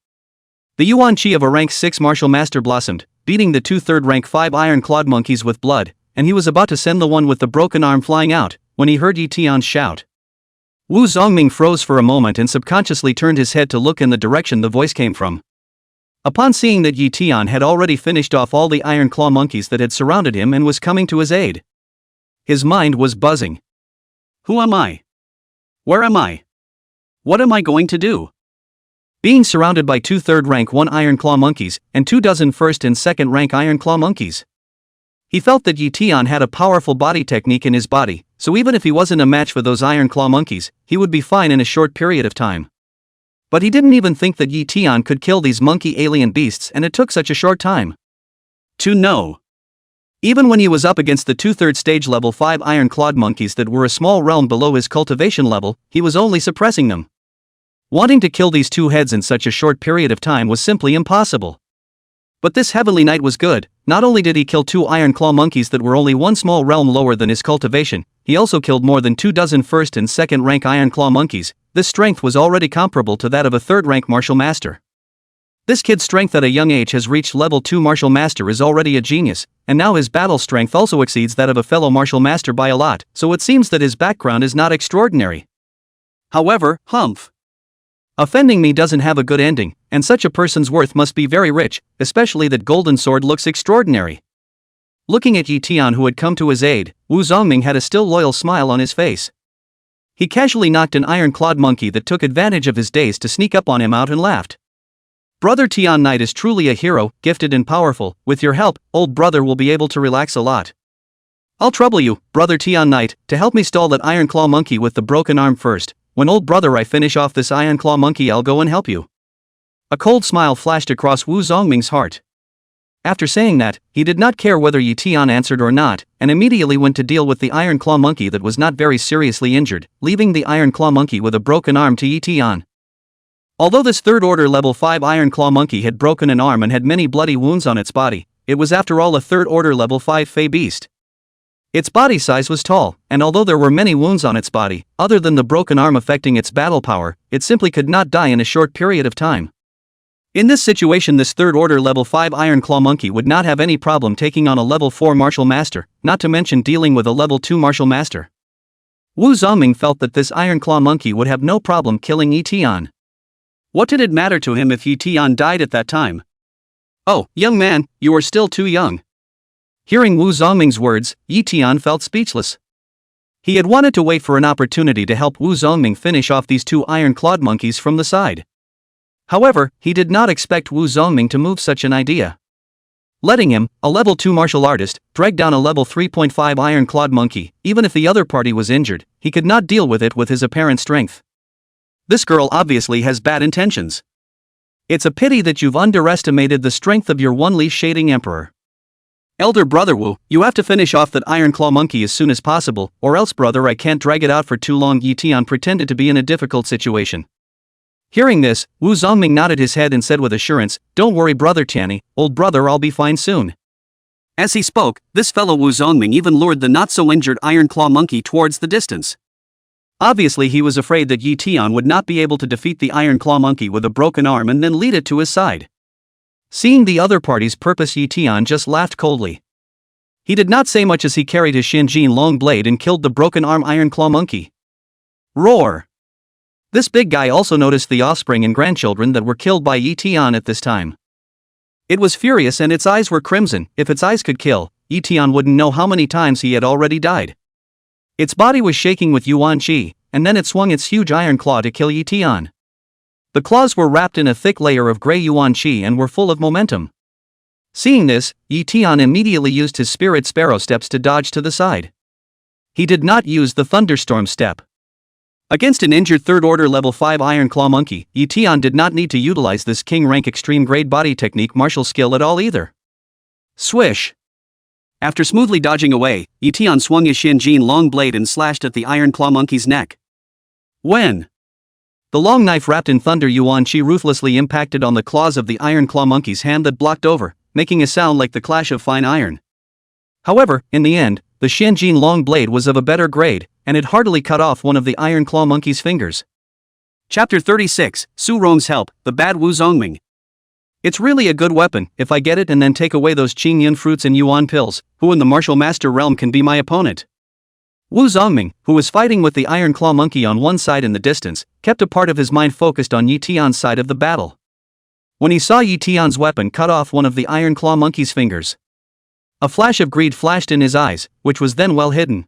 The yuan chi of a rank 6 martial master blossomed, beating the two third-rank 5 iron-clawed monkeys with blood, and he was about to send the one with the broken arm flying out, when he heard Ye Tian's shout. Wu Zongming froze for a moment and subconsciously turned his head to look in the direction the voice came from. Upon seeing that Ye Tian had already finished off all the iron claw monkeys that had surrounded him and was coming to his aid, his mind was buzzing. Who am I? Where am I? What am I going to do? Being surrounded by two third-rank 1 iron claw monkeys and 24 first and second-rank iron claw monkeys. He felt that Ye Tian had a powerful body technique in his body, so even if he wasn't a match for those iron claw monkeys, he would be fine in a short period of time. But he didn't even think that Ye Tian could kill these monkey alien beasts, and it took such a short time to know. Even when he was up against the 2/3 stage level 5 iron-clawed monkeys that were a small realm below his cultivation level, he was only suppressing them. Wanting to kill these two heads in such a short period of time was simply impossible. But this Heavenly Knight was good. Not only did he kill two iron claw monkeys that were only one small realm lower than his cultivation, he also killed more than 24 first and second rank iron claw monkeys. This strength was already comparable to that of a third-rank martial master. This kid's strength at a young age has reached level 2 martial master is already a genius, and now his battle strength also exceeds that of a fellow martial master by a lot, so it seems that his background is not extraordinary. However, humph. Offending me doesn't have a good ending, and such a person's worth must be very rich, especially that golden sword looks extraordinary. Looking at Ye Tian, who had come to his aid, Wu Zongming had a still loyal smile on his face. He casually knocked an iron-clawed monkey that took advantage of his daze to sneak up on him out and laughed. Brother Tian Knight is truly a hero, gifted and powerful. With your help, old brother will be able to relax a lot. I'll trouble you, Brother Tian Knight, to help me stall that iron claw monkey with the broken arm first. When old brother I finish off this iron claw monkey, I'll go and help you. A cold smile flashed across Wu Zongming's heart. After saying that, he did not care whether Ye Tian answered or not, and immediately went to deal with the iron claw monkey that was not very seriously injured, leaving the iron claw monkey with a broken arm to Ye Tian. Although this third-order level 5 iron claw monkey had broken an arm and had many bloody wounds on its body, it was after all a third-order level 5 fey beast. Its body size was tall, and although there were many wounds on its body, other than the broken arm affecting its battle power, it simply could not die in a short period of time. In this situation, this third-order level 5 iron claw monkey would not have any problem taking on a level 4 martial master, not to mention dealing with a level 2 martial master. Wu Zongming felt that this iron claw monkey would have no problem killing Ye Tian. What did it matter to him if Ye Tian died at that time? Oh, young man, you are still too young. Hearing Wu Zongming's words, Ye Tian felt speechless. He had wanted to wait for an opportunity to help Wu Zongming finish off these two iron-clawed monkeys from the side. However, he did not expect Wu Zongming to move such an idea. Letting him, a level 2 martial artist, drag down a level 3.5 iron-clawed monkey, even if the other party was injured, he could not deal with it with his apparent strength. This girl obviously has bad intentions. It's a pity that you've underestimated the strength of your one-leaf shading emperor. Elder brother Wu, you have to finish off that iron claw monkey as soon as possible, or else brother I can't drag it out for too long. Ye Tian pretended to be in a difficult situation. Hearing this, Wu Zongming nodded his head and said with assurance, "Don't worry brother Tianny, old brother, I'll be fine soon." As he spoke, this fellow Wu Zongming even lured the not-so-injured iron claw monkey towards the distance. Obviously he was afraid that Ye Tian would not be able to defeat the iron claw monkey with a broken arm and then lead it to his side. Seeing the other party's purpose, Ye Tian just laughed coldly. He did not say much as he carried his Shinjin long blade and killed the broken arm Iron Claw monkey. Roar! This big guy also noticed the offspring and grandchildren that were killed by Ye Tian at this time. It was furious and its eyes were crimson. If its eyes could kill, Ye Tian wouldn't know how many times he had already died. Its body was shaking with yuan qi, and then it swung its huge iron claw to kill Ye Tian. The claws were wrapped in a thick layer of grey yuan qi and were full of momentum. Seeing this, Ye Tian immediately used his spirit sparrow steps to dodge to the side. He did not use the thunderstorm step. Against an injured 3rd order level 5 Iron Claw monkey, Ye Tian did not need to utilize this king rank extreme grade body technique martial skill at all either. Swish! After smoothly dodging away, Ye Tian swung his Shinjin long blade and slashed at the Iron Claw monkey's neck. When the long knife wrapped in thunder yuan qi ruthlessly impacted on the claws of the Iron Claw monkey's hand that blocked over, making a sound like the clash of fine iron. However, in the end, the Shinjin long blade was of a better grade, and it heartily cut off one of the Iron Claw monkey's fingers. Chapter 36, Su Rong's Help, the Bad Wu Zongming. It's really a good weapon, if I get it and then take away those Qingyun fruits and yuan pills. Who in the martial master realm can be my opponent? Wu Zongming, who was fighting with the Iron Claw monkey on one side in the distance, kept a part of his mind focused on Ye Tian's side of the battle. When he saw Ye Tian's weapon cut off one of the Iron Claw monkey's fingers, a flash of greed flashed in his eyes, which was then well hidden.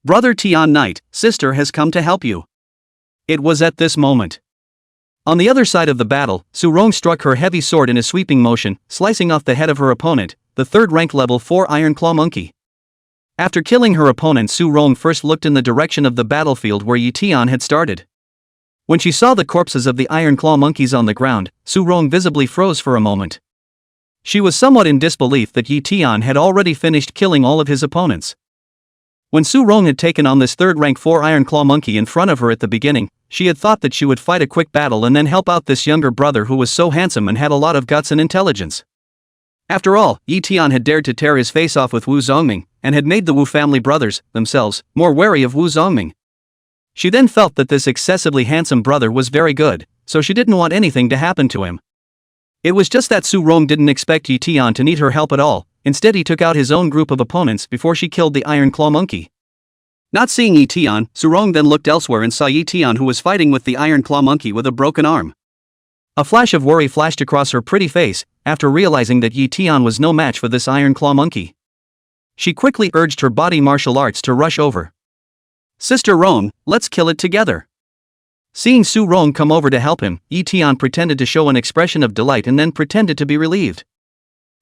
Brother Tian Knight, sister has come to help you. It was at this moment. On the other side of the battle, Su Rong struck her heavy sword in a sweeping motion, slicing off the head of her opponent, the 3rd rank level 4 Iron Claw monkey. After killing her opponent, Su Rong first looked in the direction of the battlefield where Ye Tian had started. When she saw the corpses of the Iron Claw monkeys on the ground, Su Rong visibly froze for a moment. She was somewhat in disbelief that Ye Tian had already finished killing all of his opponents. When Su Rong had taken on this 3rd rank 4 Iron Claw monkey in front of her at the beginning, she had thought that she would fight a quick battle and then help out this younger brother who was so handsome and had a lot of guts and intelligence. After all, Ye Tian had dared to tear his face off with Wu Zongming, and had made the Wu family brothers, themselves, more wary of Wu Zongming. She then felt that this excessively handsome brother was very good, so she didn't want anything to happen to him. It was just that Su Rong didn't expect Ye Tian to need her help at all. Instead he took out his own group of opponents before she killed the Iron Claw monkey. Not seeing Ye Tian, Su Rong then looked elsewhere and saw Ye Tian, who was fighting with the Iron Claw monkey with a broken arm. A flash of worry flashed across her pretty face, after realizing that Ye Tian was no match for this Iron Claw monkey. She quickly urged her body martial arts to rush over. Sister Rong, let's kill it together. Seeing Su Rong come over to help him, Ye Tian pretended to show an expression of delight and then pretended to be relieved.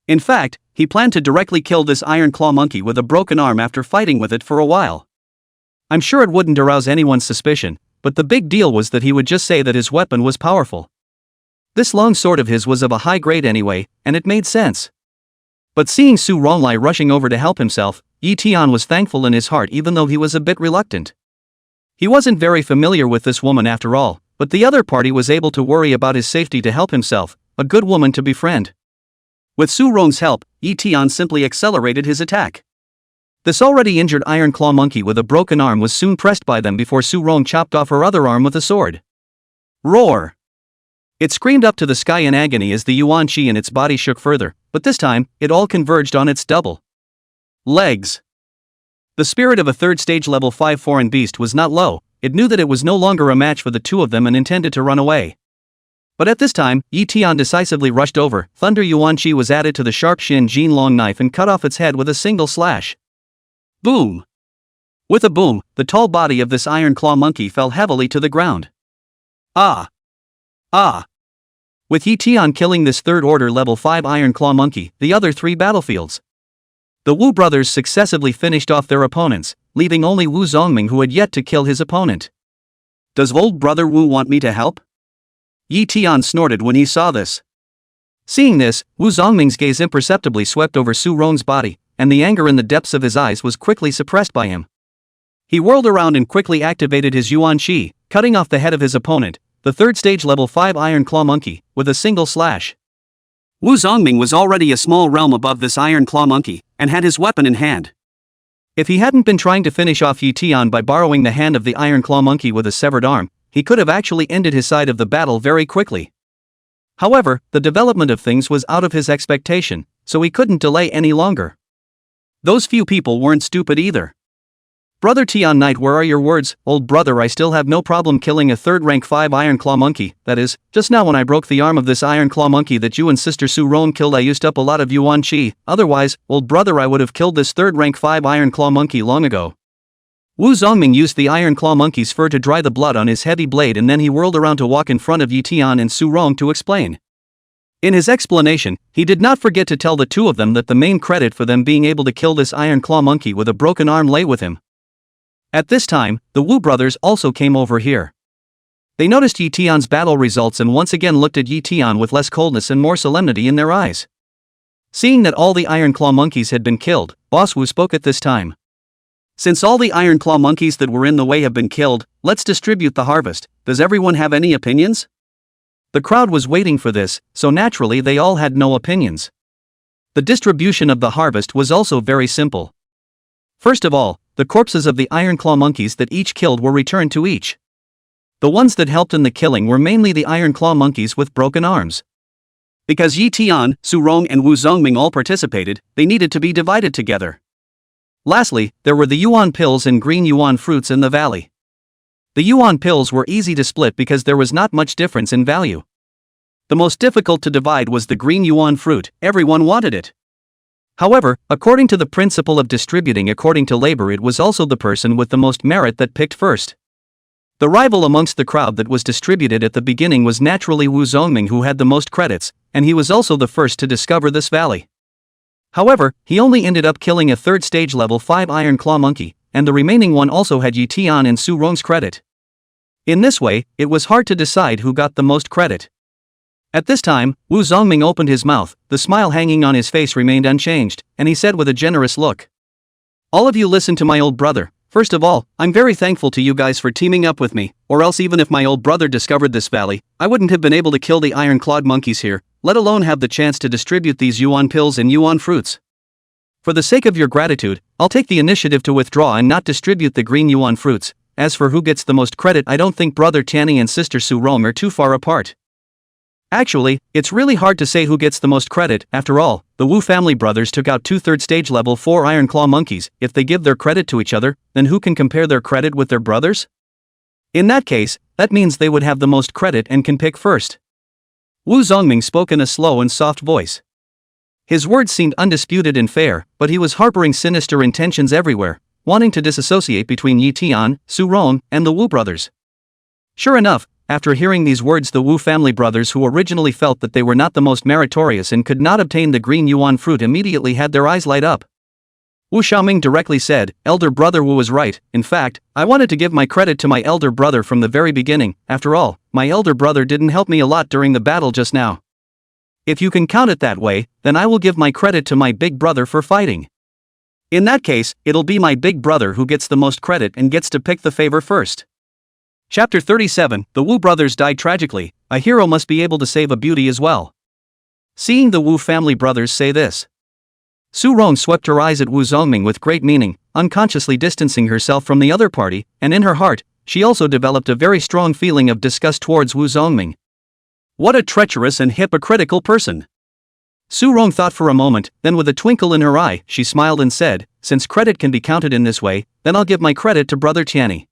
In fact, he planned to directly kill this Iron Claw monkey with a broken arm after fighting with it for a while. I'm sure it wouldn't arouse anyone's suspicion, but the big deal was that he would just say that his weapon was powerful. This long sword of his was of a high grade anyway, and it made sense. But seeing Su Ronglai rushing over to help himself, Ye Tian was thankful in his heart even though he was a bit reluctant. He wasn't very familiar with this woman after all, but the other party was able to worry about his safety to help himself, a good woman to befriend. With Su Rong's help, Ye Tian simply accelerated his attack. This already injured Iron Claw monkey with a broken arm was soon pressed by them before Su Rong chopped off her other arm with a sword. Roar! It screamed up to the sky in agony as the yuan qi in its body shook further, but this time, it all converged on its double legs. The spirit of a 3rd stage level 5 foreign beast was not low. It knew that it was no longer a match for the two of them and intended to run away. But at this time, Ye Tian decisively rushed over. Thunder yuan qi was added to the sharp Shin long knife and cut off its head with a single slash. Boom! With a boom, the tall body of this Iron Claw monkey fell heavily to the ground. Ah! Ah! With Ye Tian killing this 3rd order level 5 Iron Claw monkey, the other 3 battlefields. The Wu brothers successively finished off their opponents, leaving only Wu Zongming who had yet to kill his opponent. Does old brother Wu want me to help? Ye Tian snorted when he saw this. Seeing this, Wu Zongming's gaze imperceptibly swept over Su Rong's body, and the anger in the depths of his eyes was quickly suppressed by him. He whirled around and quickly activated his yuan qi, cutting off the head of his opponent, the 3rd stage level 5 Iron Claw monkey, with a single slash. Wu Zongming was already a small realm above this Iron Claw monkey, and had his weapon in hand. If he hadn't been trying to finish off Ye Tian by borrowing the hand of the Iron Claw monkey with a severed arm, he could have actually ended his side of the battle very quickly. However, the development of things was out of his expectation, so he couldn't delay any longer. Those few people weren't stupid either. Brother Tian Knight, where are your words? Old brother, I still have no problem killing a third rank 5 Iron Claw monkey. That is, just now when I broke the arm of this Iron Claw monkey that you and Sister Su Rong killed, I used up a lot of Yuan Chi. Otherwise, old brother, I would have killed this third rank 5 Iron Claw monkey long ago. Wu Zongming used the Iron Claw monkey's fur to dry the blood on his heavy blade, and then he whirled around to walk in front of Ye Tian and Su Rong to explain. In his explanation, he did not forget to tell the two of them that the main credit for them being able to kill this Iron Claw monkey with a broken arm lay with him. At this time, the Wu brothers also came over here. They noticed Ye Tian's battle results and once again looked at Ye Tian with less coldness and more solemnity in their eyes. Seeing that all the Iron Claw monkeys had been killed, Boss Wu spoke at this time. Since all the Iron Claw monkeys that were in the way have been killed, let's distribute the harvest. Does everyone have any opinions? The crowd was waiting for this, so naturally they all had no opinions. The distribution of the harvest was also very simple. First of all, the corpses of the Iron Claw monkeys that each killed were returned to each. The ones that helped in the killing were mainly the Iron Claw monkeys with broken arms. Because Ye Tian, Su Rong and Wu Zongming all participated, they needed to be divided together. Lastly, there were the Yuan pills and green Yuan fruits in the valley. The Yuan pills were easy to split because there was not much difference in value. The most difficult to divide was the green Yuan fruit. Everyone wanted it. However, according to the principle of distributing according to labor, it was also the person with the most merit that picked first. The rival amongst the crowd that was distributed at the beginning was naturally Wu Zongming, who had the most credits, and he was also the first to discover this valley. However, he only ended up killing a third stage level 5 Iron Claw monkey, and the remaining one also had Ye Tian and Su Rong's credit. In this way, it was hard to decide who got the most credit. At this time, Wu Zongming opened his mouth, the smile hanging on his face remained unchanged, and he said with a generous look. All of you listen to my old brother. First of all, I'm very thankful to you guys for teaming up with me, or else even if my old brother discovered this valley, I wouldn't have been able to kill the iron-clawed monkeys here, let alone have the chance to distribute these Yuan pills and Yuan fruits. For the sake of your gratitude, I'll take the initiative to withdraw and not distribute the green Yuan fruits. As for who gets the most credit, I don't think Brother Tianny and Sister Su Rong are too far apart. Actually, it's really hard to say who gets the most credit. After all, the Wu family brothers took out 2 third stage level 4 Iron Claw monkeys. If they give their credit to each other, then who can compare their credit with their brothers? In that case, that means they would have the most credit and can pick first. Wu Zongming spoke in a slow and soft voice. His words seemed undisputed and fair, but he was harboring sinister intentions everywhere, wanting to disassociate between Ye Tian, Su Rong, and the Wu brothers. Sure enough, after hearing these words, the Wu family brothers, who originally felt that they were not the most meritorious and could not obtain the green Yuan fruit, immediately had their eyes light up. Wu Xiaoming directly said, "Elder brother Wu was right. In fact, I wanted to give my credit to my elder brother from the very beginning. After all, my elder brother didn't help me a lot during the battle just now. If you can count it that way, then I will give my credit to my big brother for fighting. In that case, it'll be my big brother who gets the most credit and gets to pick the favor first." Chapter 37, the Wu brothers died tragically. A hero must be able to save a beauty as well. Seeing the Wu family brothers say this, Su Rong swept her eyes at Wu Zongming with great meaning, unconsciously distancing herself from the other party, and in her heart, she also developed a very strong feeling of disgust towards Wu Zongming. What a treacherous and hypocritical person! Su Rong thought for a moment, then with a twinkle in her eye, she smiled and said, "Since credit can be counted in this way, then I'll give my credit to Brother Tianny.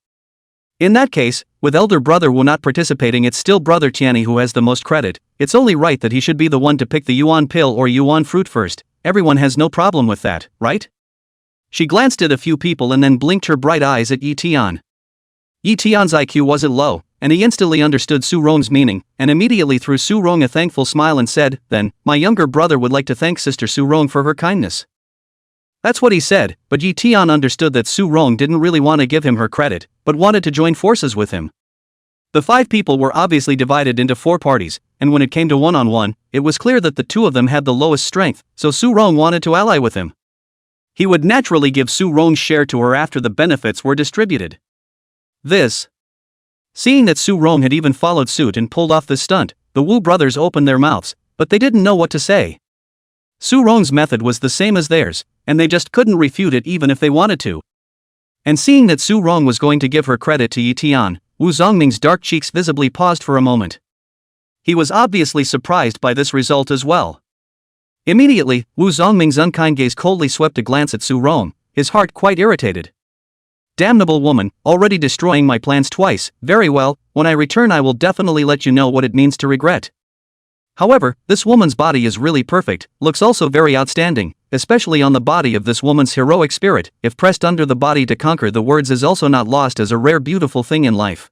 In that case, with elder brother Wu not participating, it's still Brother Tianny who has the most credit. It's only right that he should be the one to pick the Yuan pill or Yuan fruit first. Everyone has no problem with that, right?" She glanced at a few people and then blinked her bright eyes at Ye Tian. Ye Tian's IQ wasn't low, and he instantly understood Su Rong's meaning, and immediately threw Su Rong a thankful smile and said, "Then, my younger brother would like to thank Sister Su Rong for her kindness." That's what he said, but Ye Tian understood that Su Rong didn't really want to give him her credit, but wanted to join forces with him. The 5 people were obviously divided into 4 parties, and when it came to one-on-one, it was clear that the 2 of them had the lowest strength, so Su Rong wanted to ally with him. He would naturally give Su Rong's share to her after the benefits were distributed. Seeing that Su Rong had even followed suit and pulled off this stunt, the Wu brothers opened their mouths, but they didn't know what to say. Su Rong's method was the same as theirs, and they just couldn't refute it even if they wanted to. And seeing that Su Rong was going to give her credit to Ye Tian, Wu Zongming's dark cheeks visibly paused for a moment. He was obviously surprised by this result as well. Immediately, Wu Zongming's unkind gaze coldly swept a glance at Su Rong, his heart quite irritated. Damnable woman, already destroying my plans twice. Very well, when I return I will definitely let you know what it means to regret. However, this woman's body is really perfect, looks also very outstanding, especially on the body of this woman's heroic spirit. If pressed under the body to conquer the words is also not lost as a rare beautiful thing in life.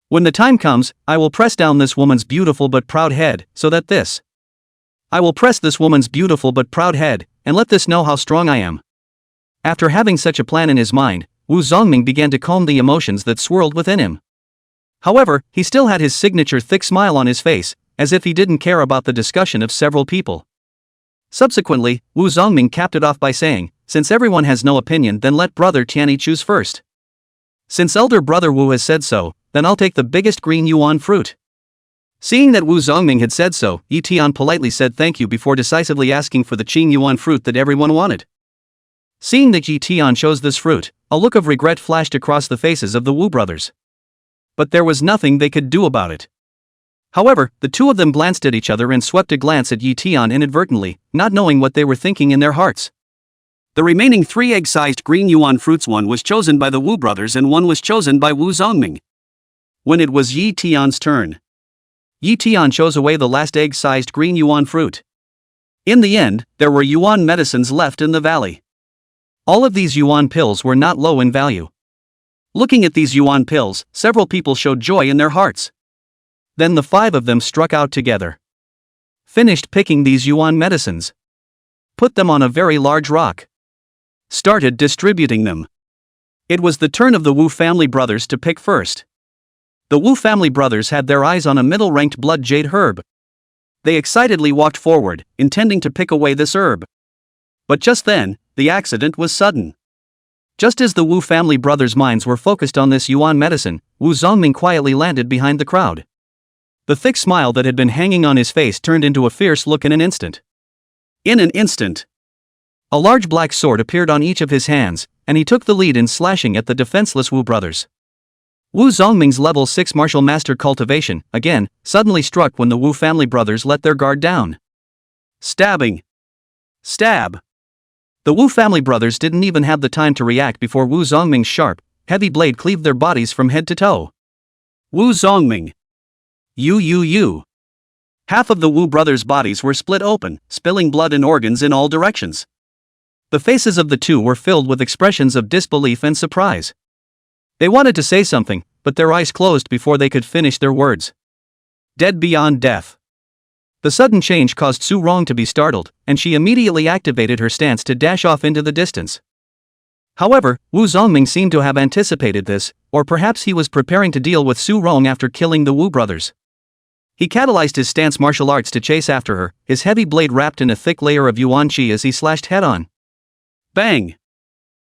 When the time comes, I will press down this woman's beautiful but proud head, so that this. I will press this woman's beautiful but proud head, and let this know how strong I am. After having such a plan in his mind, Wu Zongming began to calm the emotions that swirled within him. However, he still had his signature thick smile on his face, as if he didn't care about the discussion of several people. Subsequently, Wu Zongming capped it off by saying, since everyone has no opinion then let brother Tianyi choose first. Since elder brother Wu has said so, then I'll take the biggest green yuan fruit. Seeing that Wu Zongming had said so, Ye Tian politely said thank you before decisively asking for the Qing yuan fruit that everyone wanted. Seeing that Ye Tian chose this fruit, a look of regret flashed across the faces of the Wu brothers. But there was nothing they could do about it. However, the two of them glanced at each other and swept a glance at Ye Tian inadvertently, not knowing what they were thinking in their hearts. The remaining 3 egg-sized green yuan fruits, one was chosen by the Wu brothers and one was chosen by Wu Zongming. When it was Ye Tian's turn, Ye Tian chose away the last egg-sized green yuan fruit. In the end, there were yuan medicines left in the valley. All of these yuan pills were not low in value. Looking at these yuan pills, several people showed joy in their hearts. Then the 5 of them struck out together. Finished picking these yuan medicines. Put them on a very large rock. Started distributing them. It was the turn of the Wu family brothers to pick first. The Wu family brothers had their eyes on a middle-ranked blood jade herb. They excitedly walked forward, intending to pick away this herb. But just then, the accident was sudden. Just as the Wu family brothers' minds were focused on this yuan medicine, Wu Zongming quietly landed behind the crowd. The thick smile that had been hanging on his face turned into a fierce look in an instant. In an instant, a large black sword appeared on each of his hands, and he took the lead in slashing at the defenseless Wu brothers. Wu Zongming's level 6 martial master cultivation, again, suddenly struck when the Wu family brothers let their guard down. Stabbing. Stab. The Wu family brothers didn't even have the time to react before Wu Zongming's sharp, heavy blade cleaved their bodies from head to toe. Wu Zongming. You. Half of the Wu brothers' bodies were split open, spilling blood and organs in all directions. The faces of the two were filled with expressions of disbelief and surprise. They wanted to say something, but their eyes closed before they could finish their words. Dead beyond death. The sudden change caused Su Rong to be startled, and she immediately activated her stance to dash off into the distance. However, Wu Zongming seemed to have anticipated this, or perhaps he was preparing to deal with Su Rong after killing the Wu brothers. He catalyzed his stance martial arts to chase after her, his heavy blade wrapped in a thick layer of yuan qi as he slashed head-on. Bang!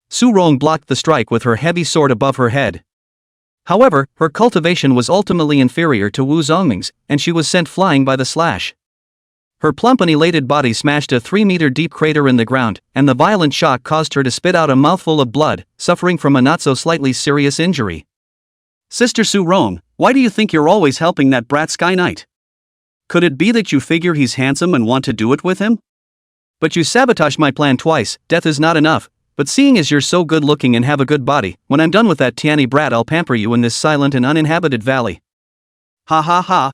Su Rong blocked the strike with her heavy sword above her head. However, her cultivation was ultimately inferior to Wu Zongming's, and she was sent flying by the slash. Her plump and elated body smashed a 3-meter-deep crater in the ground, and the violent shock caused her to spit out a mouthful of blood, suffering from a not-so-slightly serious injury. Sister Su Rong, why do you think you're always helping that brat Sky Knight? Could it be that you figure he's handsome and want to do it with him? But you sabotaged my plan twice. Death is not enough. But seeing as you're so good looking and have a good body, when I'm done with that Tianyi brat I'll pamper you in this silent and uninhabited valley. Ha ha ha.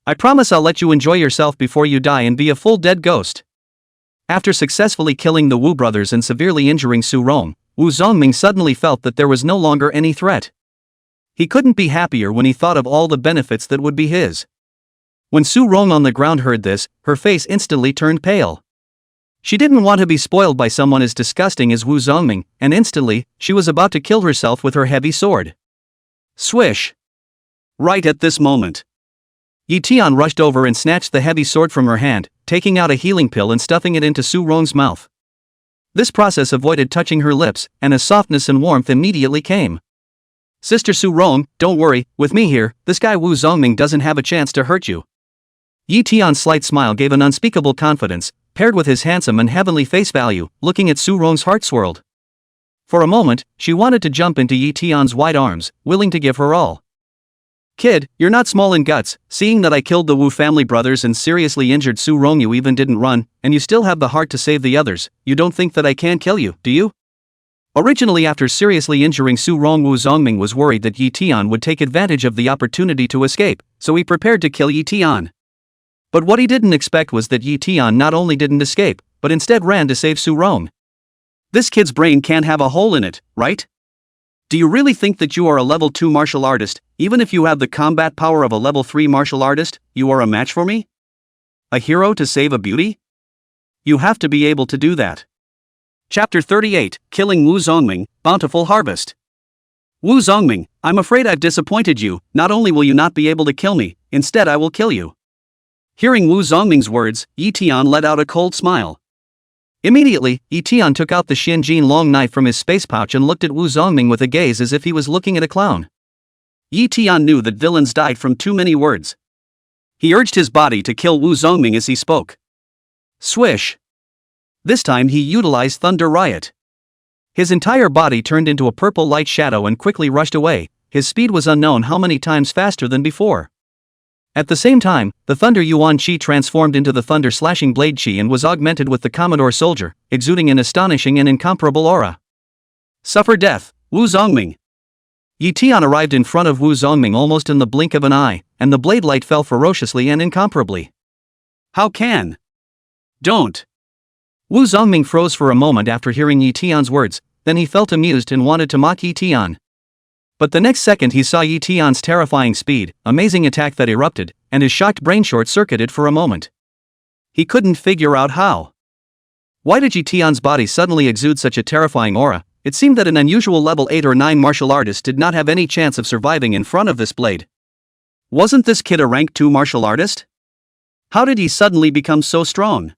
I promise I'll let you enjoy yourself before you die and be a full dead ghost. After successfully killing the Wu brothers and severely injuring Su Rong, Wu Zongming suddenly felt that there was no longer any threat. He couldn't be happier when he thought of all the benefits that would be his. When Su Rong on the ground heard this, her face instantly turned pale. She didn't want to be spoiled by someone as disgusting as Wu Zongming, and instantly, she was about to kill herself with her heavy sword. Swish! Right at this moment, Ye Tian rushed over and snatched the heavy sword from her hand, taking out a healing pill and stuffing it into Su Rong's mouth. This process avoided touching her lips, and a softness and warmth immediately came. Sister Su Rong, don't worry, with me here, this guy Wu Zongming doesn't have a chance to hurt you. Ye Tian's slight smile gave an unspeakable confidence, paired with his handsome and heavenly face value. Looking at Su Rong's heart swirled. For a moment, she wanted to jump into Ye Tian's wide arms, willing to give her all. Kid, you're not small in guts. Seeing that I killed the Wu family brothers and seriously injured Su Rong, you even didn't run, and you still have the heart to save the others. You don't think that I can kill you, do you? Originally, after seriously injuring Su Rong, Wu Zongming was worried that Ye Tian would take advantage of the opportunity to escape, so he prepared to kill Ye Tian. But what he didn't expect was that Ye Tian not only didn't escape, but instead ran to save Su Rong. This kid's brain can't have a hole in it, right? Do you really think that you are a level 2 martial artist? Even if you have the combat power of a level 3 martial artist, you are a match for me? A hero to save a beauty? You have to be able to do that. Chapter 38, Killing Wu Zongming, Bountiful Harvest. Wu Zongming, I'm afraid I've disappointed you. Not only will you not be able to kill me, instead I will kill you. Hearing Wu Zongming's words, Ye Tian let out a cold smile. Immediately, Ye Tian took out the Xinjin long knife from his space pouch and looked at Wu Zongming with a gaze as if he was looking at a clown. Ye Tian knew that villains died from too many words. He urged his body to kill Wu Zongming as he spoke. Swish! This time he utilized Thunder Riot. His entire body turned into a purple light shadow and quickly rushed away. His speed was unknown how many times faster than before. At the same time, the Thunder Yuan Chi transformed into the Thunder Slashing Blade Chi and was augmented with the Commodore Soldier, exuding an astonishing and incomparable aura. Suffer death, Wu Zongming! Ye Tian arrived in front of Wu Zongming almost in the blink of an eye, and the blade light fell ferociously and incomparably. How can? Don't! Wu Zongming froze for a moment after hearing Ye Tian's words, then he felt amused and wanted to mock Ye Tian. But the next second he saw Ye Tian's terrifying speed, amazing attack that erupted, and his shocked brain short-circuited for a moment. He couldn't figure out how. Why did Ye Tian's body suddenly exude such a terrifying aura? It seemed that an unusual level 8 or 9 martial artist did not have any chance of surviving in front of this blade. Wasn't this kid a rank 2 martial artist? How did he suddenly become so strong?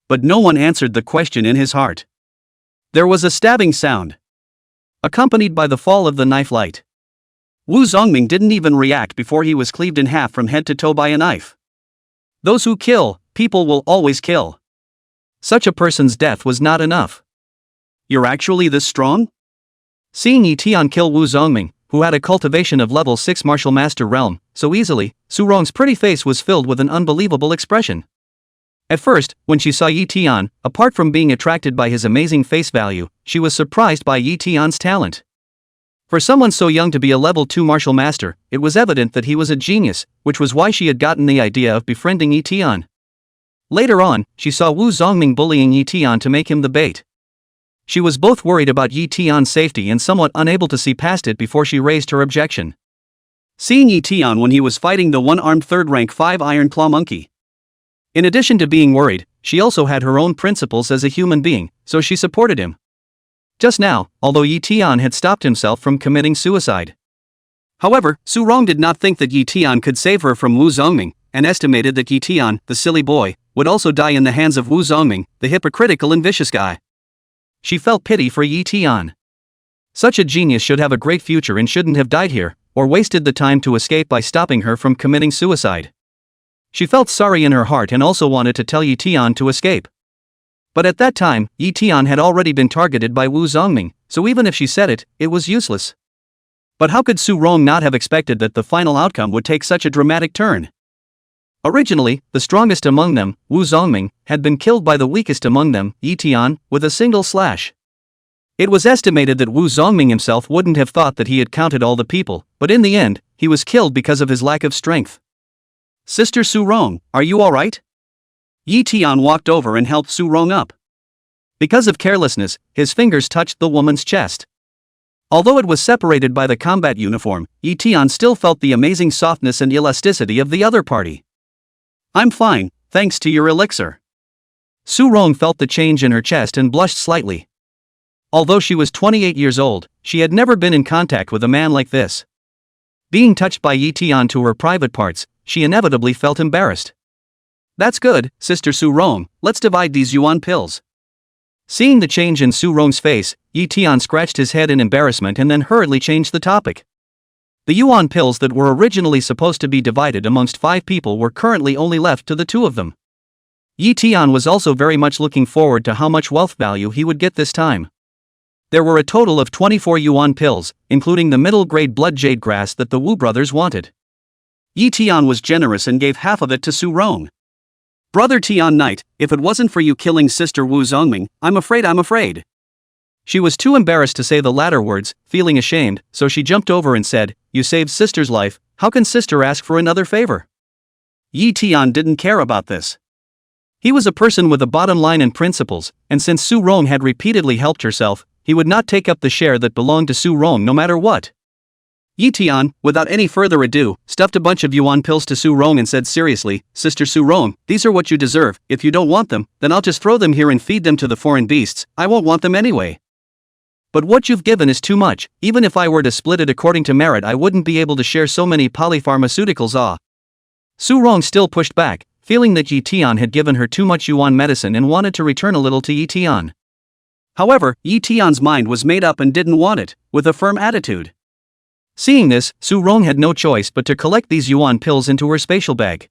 But no one answered the question in his heart. There was a stabbing sound, accompanied by the fall of the knife light. Wu Zongming didn't even react before he was cleaved in half from head to toe by a knife. Those who kill, people will always kill. Such a person's death was not enough. You're actually this strong? Seeing Ye Tian kill Wu Zongming, who had a cultivation of level 6 martial master realm, so easily, Su Rong's pretty face was filled with an unbelievable expression. At first, when she saw Ye Tian, apart from being attracted by his amazing face value, she was surprised by Ye Tian's talent. For someone so young to be a level 2 martial master, it was evident that he was a genius, which was why she had gotten the idea of befriending Ye Tian. Later on, she saw Wu Zongming bullying Ye Tian to make him the bait. She was both worried about Ye Tian's safety and somewhat unable to see past it before she raised her objection. Seeing Ye Tian when he was fighting the one-armed 3rd rank 5 Iron Claw Monkey. In addition to being worried, she also had her own principles as a human being, so she supported him. Just now, although Ye Tian had stopped himself from committing suicide. However, Su Rong did not think that Ye Tian could save her from Wu Zongming, and estimated that Ye Tian, the silly boy, would also die in the hands of Wu Zongming, the hypocritical and vicious guy. She felt pity for Ye Tian. Such a genius should have a great future and shouldn't have died here, or wasted the time to escape by stopping her from committing suicide. She felt sorry in her heart and also wanted to tell Ye Tian to escape. But at that time, Ye Tian had already been targeted by Wu Zongming, so even if she said it, it was useless. But how could Su Rong not have expected that the final outcome would take such a dramatic turn? Originally, the strongest among them, Wu Zongming, had been killed by the weakest among them, Ye Tian, with a single slash. It was estimated that Wu Zongming himself wouldn't have thought that he had counted all the people, but in the end, he was killed because of his lack of strength. Sister Su Rong, are you alright? Ye Tian walked over and helped Su Rong up. Because of carelessness, his fingers touched the woman's chest. Although it was separated by the combat uniform, Ye Tian still felt the amazing softness and elasticity of the other party. I'm fine, thanks to your elixir. Su Rong felt the change in her chest and blushed slightly. Although she was 28 years old, she had never been in contact with a man like this. Being touched by Ye Tian to her private parts, she inevitably felt embarrassed. That's good, Sister Su Rong, let's divide these yuan pills. Seeing the change in Su Rong's face, Ye Tian scratched his head in embarrassment and then hurriedly changed the topic. The yuan pills that were originally supposed to be divided amongst 5 people were currently only left to the 2 of them. Ye Tian was also very much looking forward to how much wealth value he would get this time. There were a total of 24 yuan pills, including the middle-grade blood jade grass that the Wu brothers wanted. Ye Tian was generous and gave half of it to Su Rong. "Brother Tian Knight, if it wasn't for you killing sister Wu Zongming, I'm afraid. She was too embarrassed to say the latter words, feeling ashamed, so she jumped over and said, "You saved sister's life, how can sister ask for another favor?" Ye Tian didn't care about this. He was a person with a bottom line and principles, and since Su Rong had repeatedly helped herself, he would not take up the share that belonged to Su Rong no matter what. Ye Tian, without any further ado, stuffed a bunch of yuan pills to Su Rong and said seriously, "Sister Su Rong, these are what you deserve. If you don't want them, then I'll just throw them here and feed them to the foreign beasts. I won't want them anyway. But what you've given is too much. Even if I were to split it according to merit, I wouldn't be able to share so many polypharmaceuticals." Su Rong still pushed back, feeling that Ye Tian had given her too much yuan medicine and wanted to return a little to Ye Tian. However, Ye Tian's mind was made up and didn't want it, with a firm attitude. Seeing this, Su Rong had no choice but to collect these yuan pills into her spatial bag.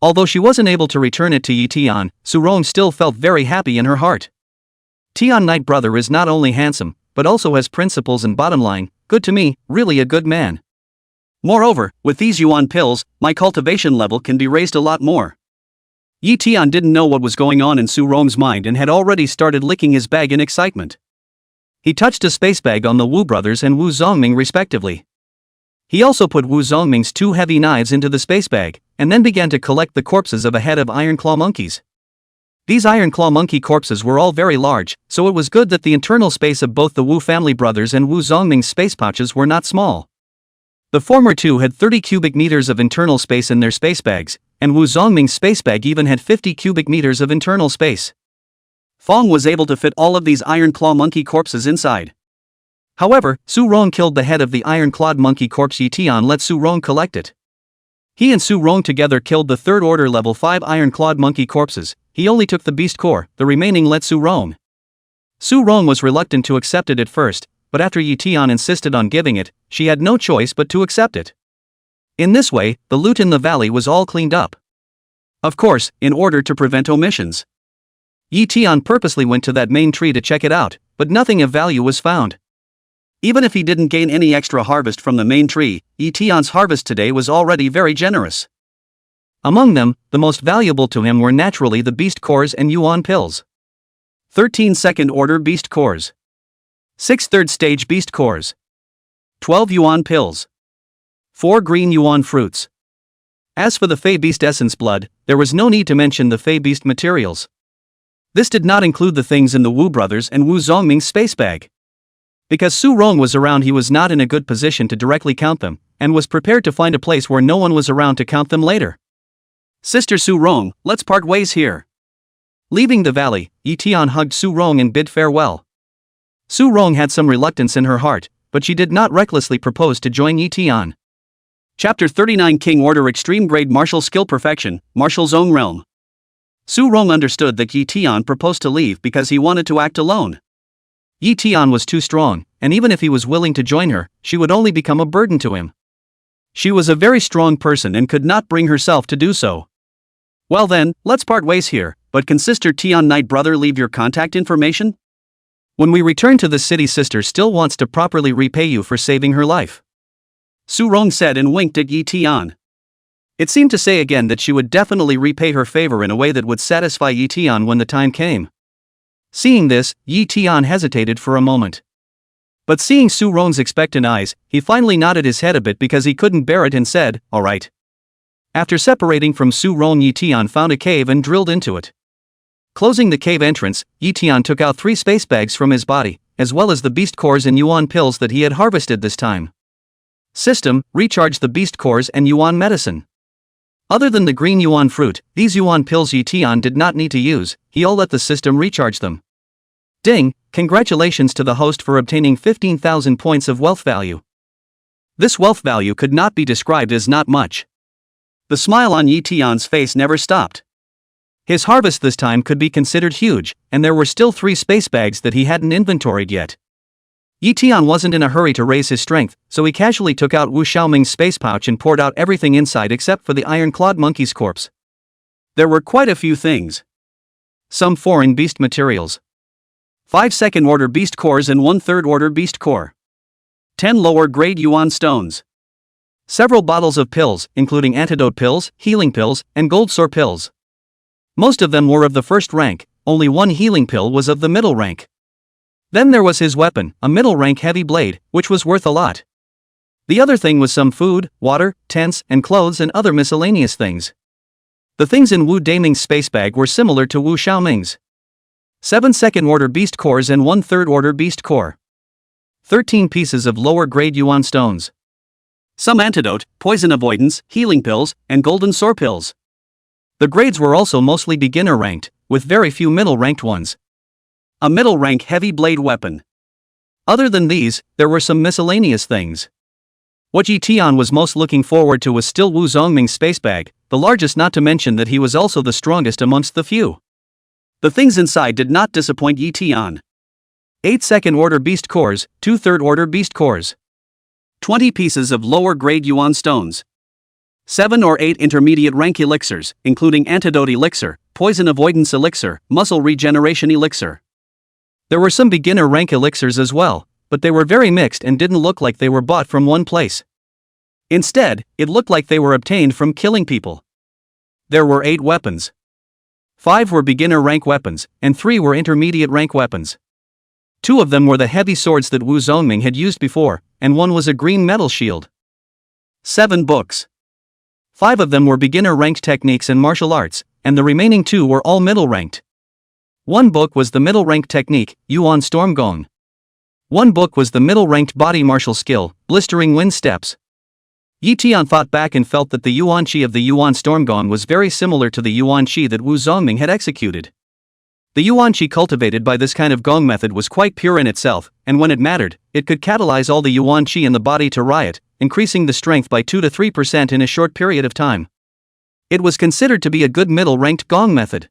Although she wasn't able to return it to Ye Tian, Su Rong still felt very happy in her heart. Tian Knight brother is not only handsome, but also has principles and bottom line, good to me, really a good man. Moreover, with these yuan pills, my cultivation level can be raised a lot more. Ye Tian didn't know what was going on in Su Rong's mind and had already started licking his bag in excitement. He touched a space bag on the Wu brothers and Wu Zongming respectively. He also put Wu Zongming's 2 heavy knives into the space bag, and then began to collect the corpses of a head of Ironclaw monkeys. These Ironclaw monkey corpses were all very large, so it was good that the internal space of both the Wu family brothers and Wu Zongming's space pouches were not small. The former two had 30 cubic meters of internal space in their space bags, and Wu Zongming's space bag even had 50 cubic meters of internal space. Fong was able to fit all of these Ironclaw monkey corpses inside. However, Su Rong killed the head of the Ironclad monkey corpse. Ye Tian let Su Rong collect it. He and Su Rong together killed the 3rd order level 5 Ironclad monkey corpses. He only took the beast core, the remaining let Su Rong. Su Rong was reluctant to accept it at first, but after Ye Tian insisted on giving it, she had no choice but to accept it. In this way, the loot in the valley was all cleaned up. Of course, in order to prevent omissions. Ye Tian purposely went to that main tree to check it out, but nothing of value was found. Even if he didn't gain any extra harvest from the main tree, Ye Tian's harvest today was already very generous. Among them, the most valuable to him were naturally the beast cores and yuan pills. 13 second order beast cores. 6 third stage beast cores. 12 yuan pills. 4 green yuan fruits. As for the Fey Beast Essence blood, there was no need to mention the Fey Beast materials. This did not include the things in the Wu brothers and Wu Zongming's space bag. Because Su Rong was around, he was not in a good position to directly count them, and was prepared to find a place where no one was around to count them later. "Sister Su Rong, let's part ways here." Leaving the valley, Ye Tian hugged Su Rong and bid farewell. Su Rong had some reluctance in her heart, but she did not recklessly propose to join Ye Tian. Chapter 39 King Order Extreme Grade Martial Skill Perfection, Martial's Own Realm. Su Rong understood that Ye Tian proposed to leave because he wanted to act alone. Ye Tian was too strong, and even if he was willing to join her, she would only become a burden to him. She was a very strong person and could not bring herself to do so. "Well then, let's part ways here, but can Sister Tian Knight brother leave your contact information? When we return to the city, sister still wants to properly repay you for saving her life." Su Rong said and winked at Ye Tian. It seemed to say again that she would definitely repay her favor in a way that would satisfy Ye Tian when the time came. Seeing this, Ye Tian hesitated for a moment. But seeing Su Rong's expectant eyes, he finally nodded his head a bit because he couldn't bear it and said, "All right." After separating from Su Rong, Ye Tian found a cave and drilled into it. Closing the cave entrance, Ye Tian took out 3 space bags from his body, as well as the beast cores and yuan pills that he had harvested this time. System, recharge the beast cores and yuan medicine. Other than the green yuan fruit, these yuan pills Ye Tian did not need to use, he'll let the system recharge them. Ding, congratulations to the host for obtaining 15,000 points of wealth value. This wealth value could not be described as not much. The smile on Ye Tian's face never stopped. His harvest this time could be considered huge, and there were still 3 space bags that he hadn't inventoried yet. Ye Tian wasn't in a hurry to raise his strength, so he casually took out Wu Xiaoming's space pouch and poured out everything inside except for the Ironclad monkey's corpse. There were quite a few things. Some foreign beast materials. 5 second order beast cores and 1 third order beast core. 10 lower grade yuan stones. Several bottles of pills, including antidote pills, healing pills, and gold sore pills. Most of them were of the first rank, only one healing pill was of the middle rank. Then there was his weapon, a middle rank heavy blade, which was worth a lot. The other thing was some food, water, tents, and clothes and other miscellaneous things. The things in Wu Zongming's space bag were similar to Wu Xiaoming's. 7 second order beast cores and 1 third order beast core. 13 pieces of lower grade yuan stones. Some antidote, poison avoidance, healing pills, and golden sore pills. The grades were also mostly beginner ranked, with very few middle ranked ones. A middle rank heavy blade weapon. Other than these, there were some miscellaneous things. What Ye Tian was most looking forward to was still Wu Zongming's space bag, the largest, not to mention that he was also the strongest amongst the few. The things inside did not disappoint Ye Tian. 8 second order beast cores, 2 third order beast cores. 20 pieces of lower grade yuan stones. 7 or 8 intermediate rank elixirs, including antidote elixir, poison avoidance elixir, muscle regeneration elixir. There were some beginner rank elixirs as well, but they were very mixed and didn't look like they were bought from one place. Instead, it looked like they were obtained from killing people. There were 8 weapons. 5 were beginner rank weapons, and 3 were intermediate rank weapons. 2 of them were the heavy swords that Wu Zongming had used before, and 1 was a green metal shield. 7 books. 5 of them were beginner ranked techniques and martial arts, and the remaining 2 were all middle ranked. 1 book was the middle ranked technique, Yuan Storm Gong. 1 book was the middle ranked body martial skill, Blistering Wind Steps. Ye Tian thought back and felt that the Yuan Chi of the Yuan Storm Gong was very similar to the Yuan Chi that Wu Zongming had executed. The Yuan Chi cultivated by this kind of gong method was quite pure in itself, and when it mattered, it could catalyze all the Yuan Chi in the body to riot, increasing the strength by 2 to 3% in a short period of time. It was considered to be a good middle-ranked gong method.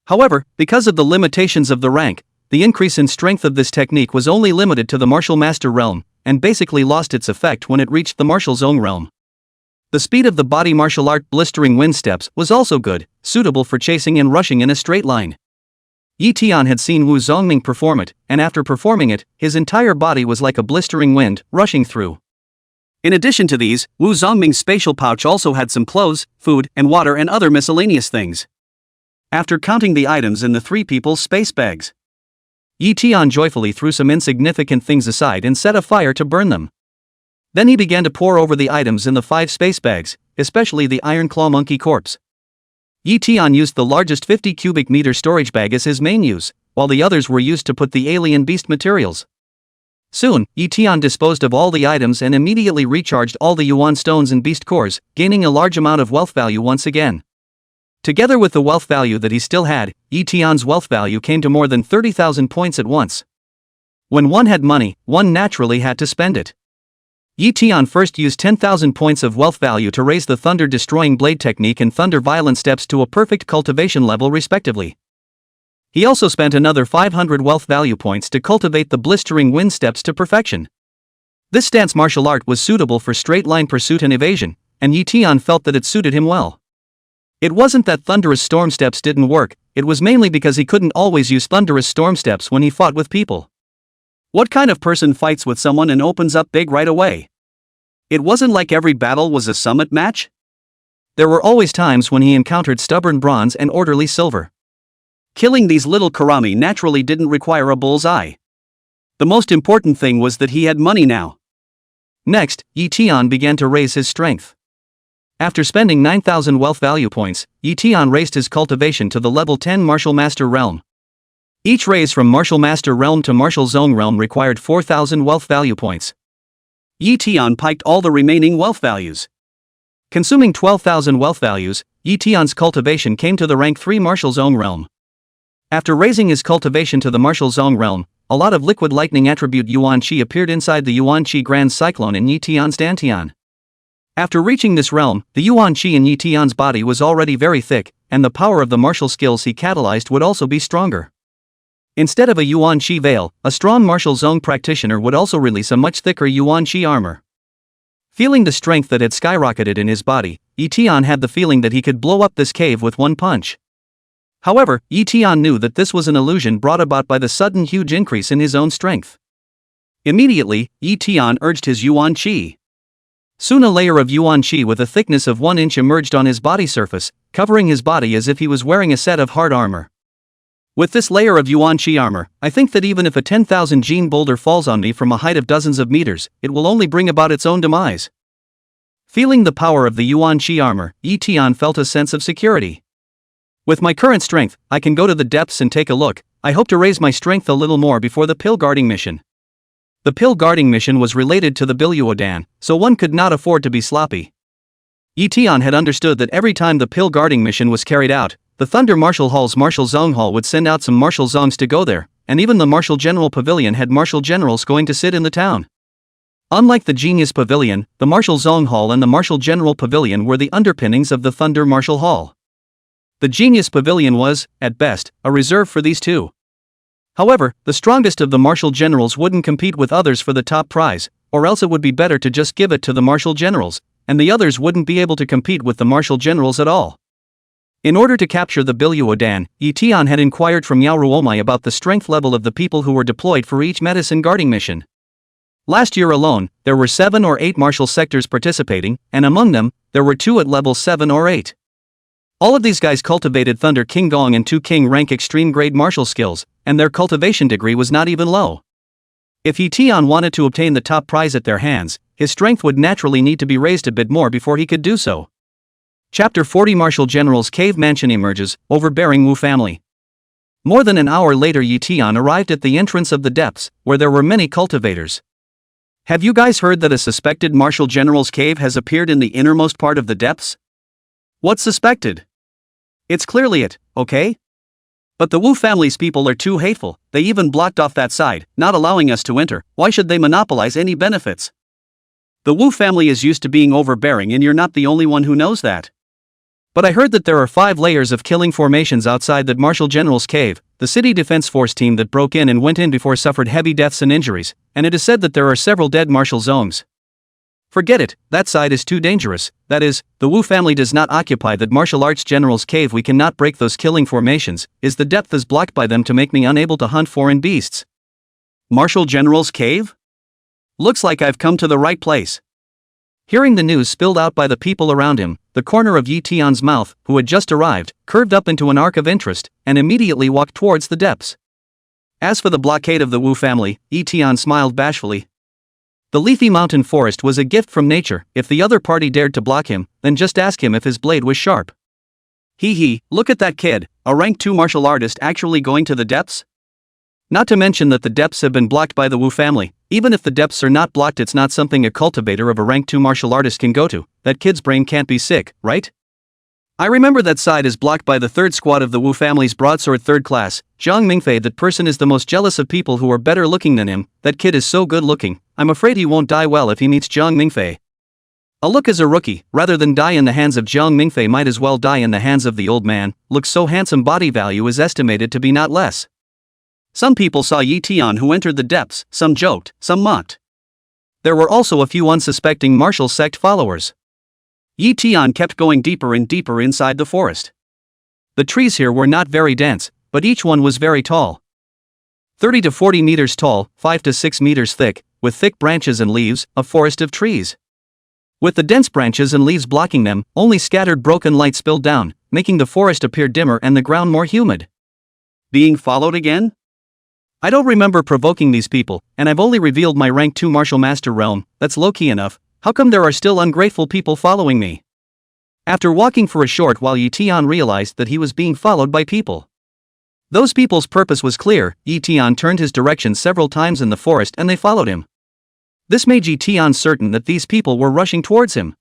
However, because of the limitations of the rank, the increase in strength of this technique was only limited to the martial master realm, and basically lost its effect when it reached the martial zone realm. The speed of the body martial art Blistering Wind Steps was also good, suitable for chasing and rushing in a straight line. Ye Tian had seen Wu Zongming perform it, and after performing it, his entire body was like a blistering wind, rushing through. In addition to these, Wu Zongming's spatial pouch also had some clothes, food, and water and other miscellaneous things. After counting the items in the 3 people's space bags, Ye Tian joyfully threw some insignificant things aside and set a fire to burn them. Then he began to pour over the items in the 5 space bags, especially the iron claw monkey corpse. Ye Tian used the largest 50 cubic meter storage bag as his main use, while the others were used to put the alien beast materials. Soon, Ye Tian disposed of all the items and immediately recharged all the yuan stones and beast cores, gaining a large amount of wealth value once again. Together with the wealth value that he still had, Ye Tian's wealth value came to more than 30,000 points at once. When one had money, one naturally had to spend it. Ye Tian first used 10,000 points of wealth value to raise the Thunder Destroying Blade technique and Thunder Violent Steps to a perfect cultivation level respectively. He also spent another 500 wealth value points to cultivate the Blistering Wind Steps to perfection. This stance martial art was suitable for straight-line pursuit and evasion, and Ye Tian felt that it suited him well. It wasn't that Thunderous Storm Steps didn't work, it was mainly because he couldn't always use Thunderous Storm Steps when he fought with people. What kind of person fights with someone and opens up big right away? It wasn't like every battle was a summit match. There were always times when he encountered stubborn bronze and orderly silver. Killing these little karami naturally didn't require a bullseye. The most important thing was that he had money now. Next, Ye Tian began to raise his strength. After spending 9,000 wealth value points, Ye Tian raised his cultivation to the level 10 Martial Master Realm. Each raise from Martial Master Realm to Martial Zone Realm required 4,000 wealth value points. Ye Tian piked all the remaining wealth values. Consuming 12,000 wealth values, Ye Tian's cultivation came to the rank 3 Martial Zone Realm. After raising his cultivation to the Martial Zone Realm, a lot of liquid lightning attribute Yuan Chi appeared inside the Yuan Chi Grand Cyclone in Ye Tian's Dantian. After reaching this realm, the Yuan Chi in Ye Tian's body was already very thick, and the power of the martial skills he catalyzed would also be stronger. Instead of a Yuan Chi veil, a strong martial zone practitioner would also release a much thicker Yuan Chi armor. Feeling the strength that had skyrocketed in his body, Ye Tian had the feeling that he could blow up this cave with one punch. However, Ye Tian knew that this was an illusion brought about by the sudden huge increase in his own strength. Immediately, Ye Tian urged his Yuan Qi. Soon a layer of Yuan Qi with a thickness of 1 inch emerged on his body surface, covering his body as if he was wearing a set of hard armor. With this layer of Yuan Qi armor, I think that even if a 10,000 gene boulder falls on me from a height of dozens of meters, it will only bring about its own demise. Feeling the power of the Yuan Qi armor, Ye Tian felt a sense of security. With my current strength, I can go to the depths and take a look. I hope to raise my strength a little more before the pill guarding mission. The pill guarding mission was related to the Biluodan, so one could not afford to be sloppy. Ye Tian had understood that every time the pill guarding mission was carried out, the Thunder Martial Hall's Martial Zong Hall would send out some Martial Zongs to go there, and even the Martial General Pavilion had Martial Generals going to sit in the town. Unlike the Genius Pavilion, the Martial Zong Hall and the Martial General Pavilion were the underpinnings of the Thunder Martial Hall. The Genius Pavilion was, at best, a reserve for these two. However, the strongest of the Martial Generals wouldn't compete with others for the top prize, or else it would be better to just give it to the Martial Generals, and the others wouldn't be able to compete with the Martial Generals at all. In order to capture the Biluodan, Ye Tian had inquired from Yao Ruowu about the strength level of the people who were deployed for each medicine guarding mission. Last year alone, there were 7 or 8 martial sectors participating, and among them, there were 2 at level 7 or 8. All of these guys cultivated Thunder King Gong and 2 King rank extreme grade martial skills, and their cultivation degree was not even low. If Ye Tian wanted to obtain the top prize at their hands, his strength would naturally need to be raised a bit more before he could do so. Chapter 40 Martial General's Cave Mansion emerges, overbearing Wu family. More than an hour later Ye Tian arrived at the entrance of the depths, where there were many cultivators. Have you guys heard that a suspected Martial General's cave has appeared in the innermost part of the depths? What's suspected? It's clearly it, okay? But the Wu family's people are too hateful, they even blocked off that side, not allowing us to enter. Why should they monopolize any benefits? The Wu family is used to being overbearing and you're not the only one who knows that. But I heard that there are 5 layers of killing formations outside that Martial General's cave. The city defense force team that broke in and went in before suffered heavy deaths and injuries, and it is said that there are several dead Martial Zongs. Forget it, that side is too dangerous. That is, the Wu family does not occupy that martial arts general's cave. We cannot break those killing formations, is the depth is blocked by them to make me unable to hunt foreign beasts. Martial General's cave? Looks like I've come to the right place. Hearing the news spilled out by the people around him, the corner of Ye Tian's mouth, who had just arrived, curved up into an arc of interest, and immediately walked towards the depths. As for the blockade of the Wu family, Ye Tian smiled bashfully. The leafy mountain forest was a gift from nature. If the other party dared to block him, then just ask him if his blade was sharp. Hee, look at that kid, a rank 2 martial artist actually going to the depths? Not to mention that the depths have been blocked by the Wu family. Even if the depths are not blocked, it's not something a cultivator of a rank 2 martial artist can go to. That kid's brain can't be sick, right? I remember that side is blocked by the 3rd squad of the Wu family's broadsword 3rd class, Jiang Mingfei. That person is the most jealous of people who are better looking than him. That kid is so good looking, I'm afraid he won't die well if he meets Jiang Mingfei. A look as a rookie, rather than die in the hands of Jiang Mingfei, might as well die in the hands of the old man. Looks so handsome, body value is estimated to be not less. Some people saw Ye Tian who entered the depths, some joked, some mocked. There were also a few unsuspecting martial sect followers. Ye Tian kept going deeper and deeper inside the forest. The trees here were not very dense, but each one was very tall. 30 to 40 meters tall, 5 to 6 meters thick, with thick branches and leaves, a forest of trees. With the dense branches and leaves blocking them, only scattered broken light spilled down, making the forest appear dimmer and the ground more humid. Being followed again? I don't remember provoking these people, and I've only revealed my rank 2 martial master realm. That's low-key enough. How come there are still ungrateful people following me? After walking for a short while, Ye Tian realized that he was being followed by people. Those people's purpose was clear. Ye Tian turned his direction several times in the forest and they followed him. This made Ye Tian certain that these people were rushing towards him.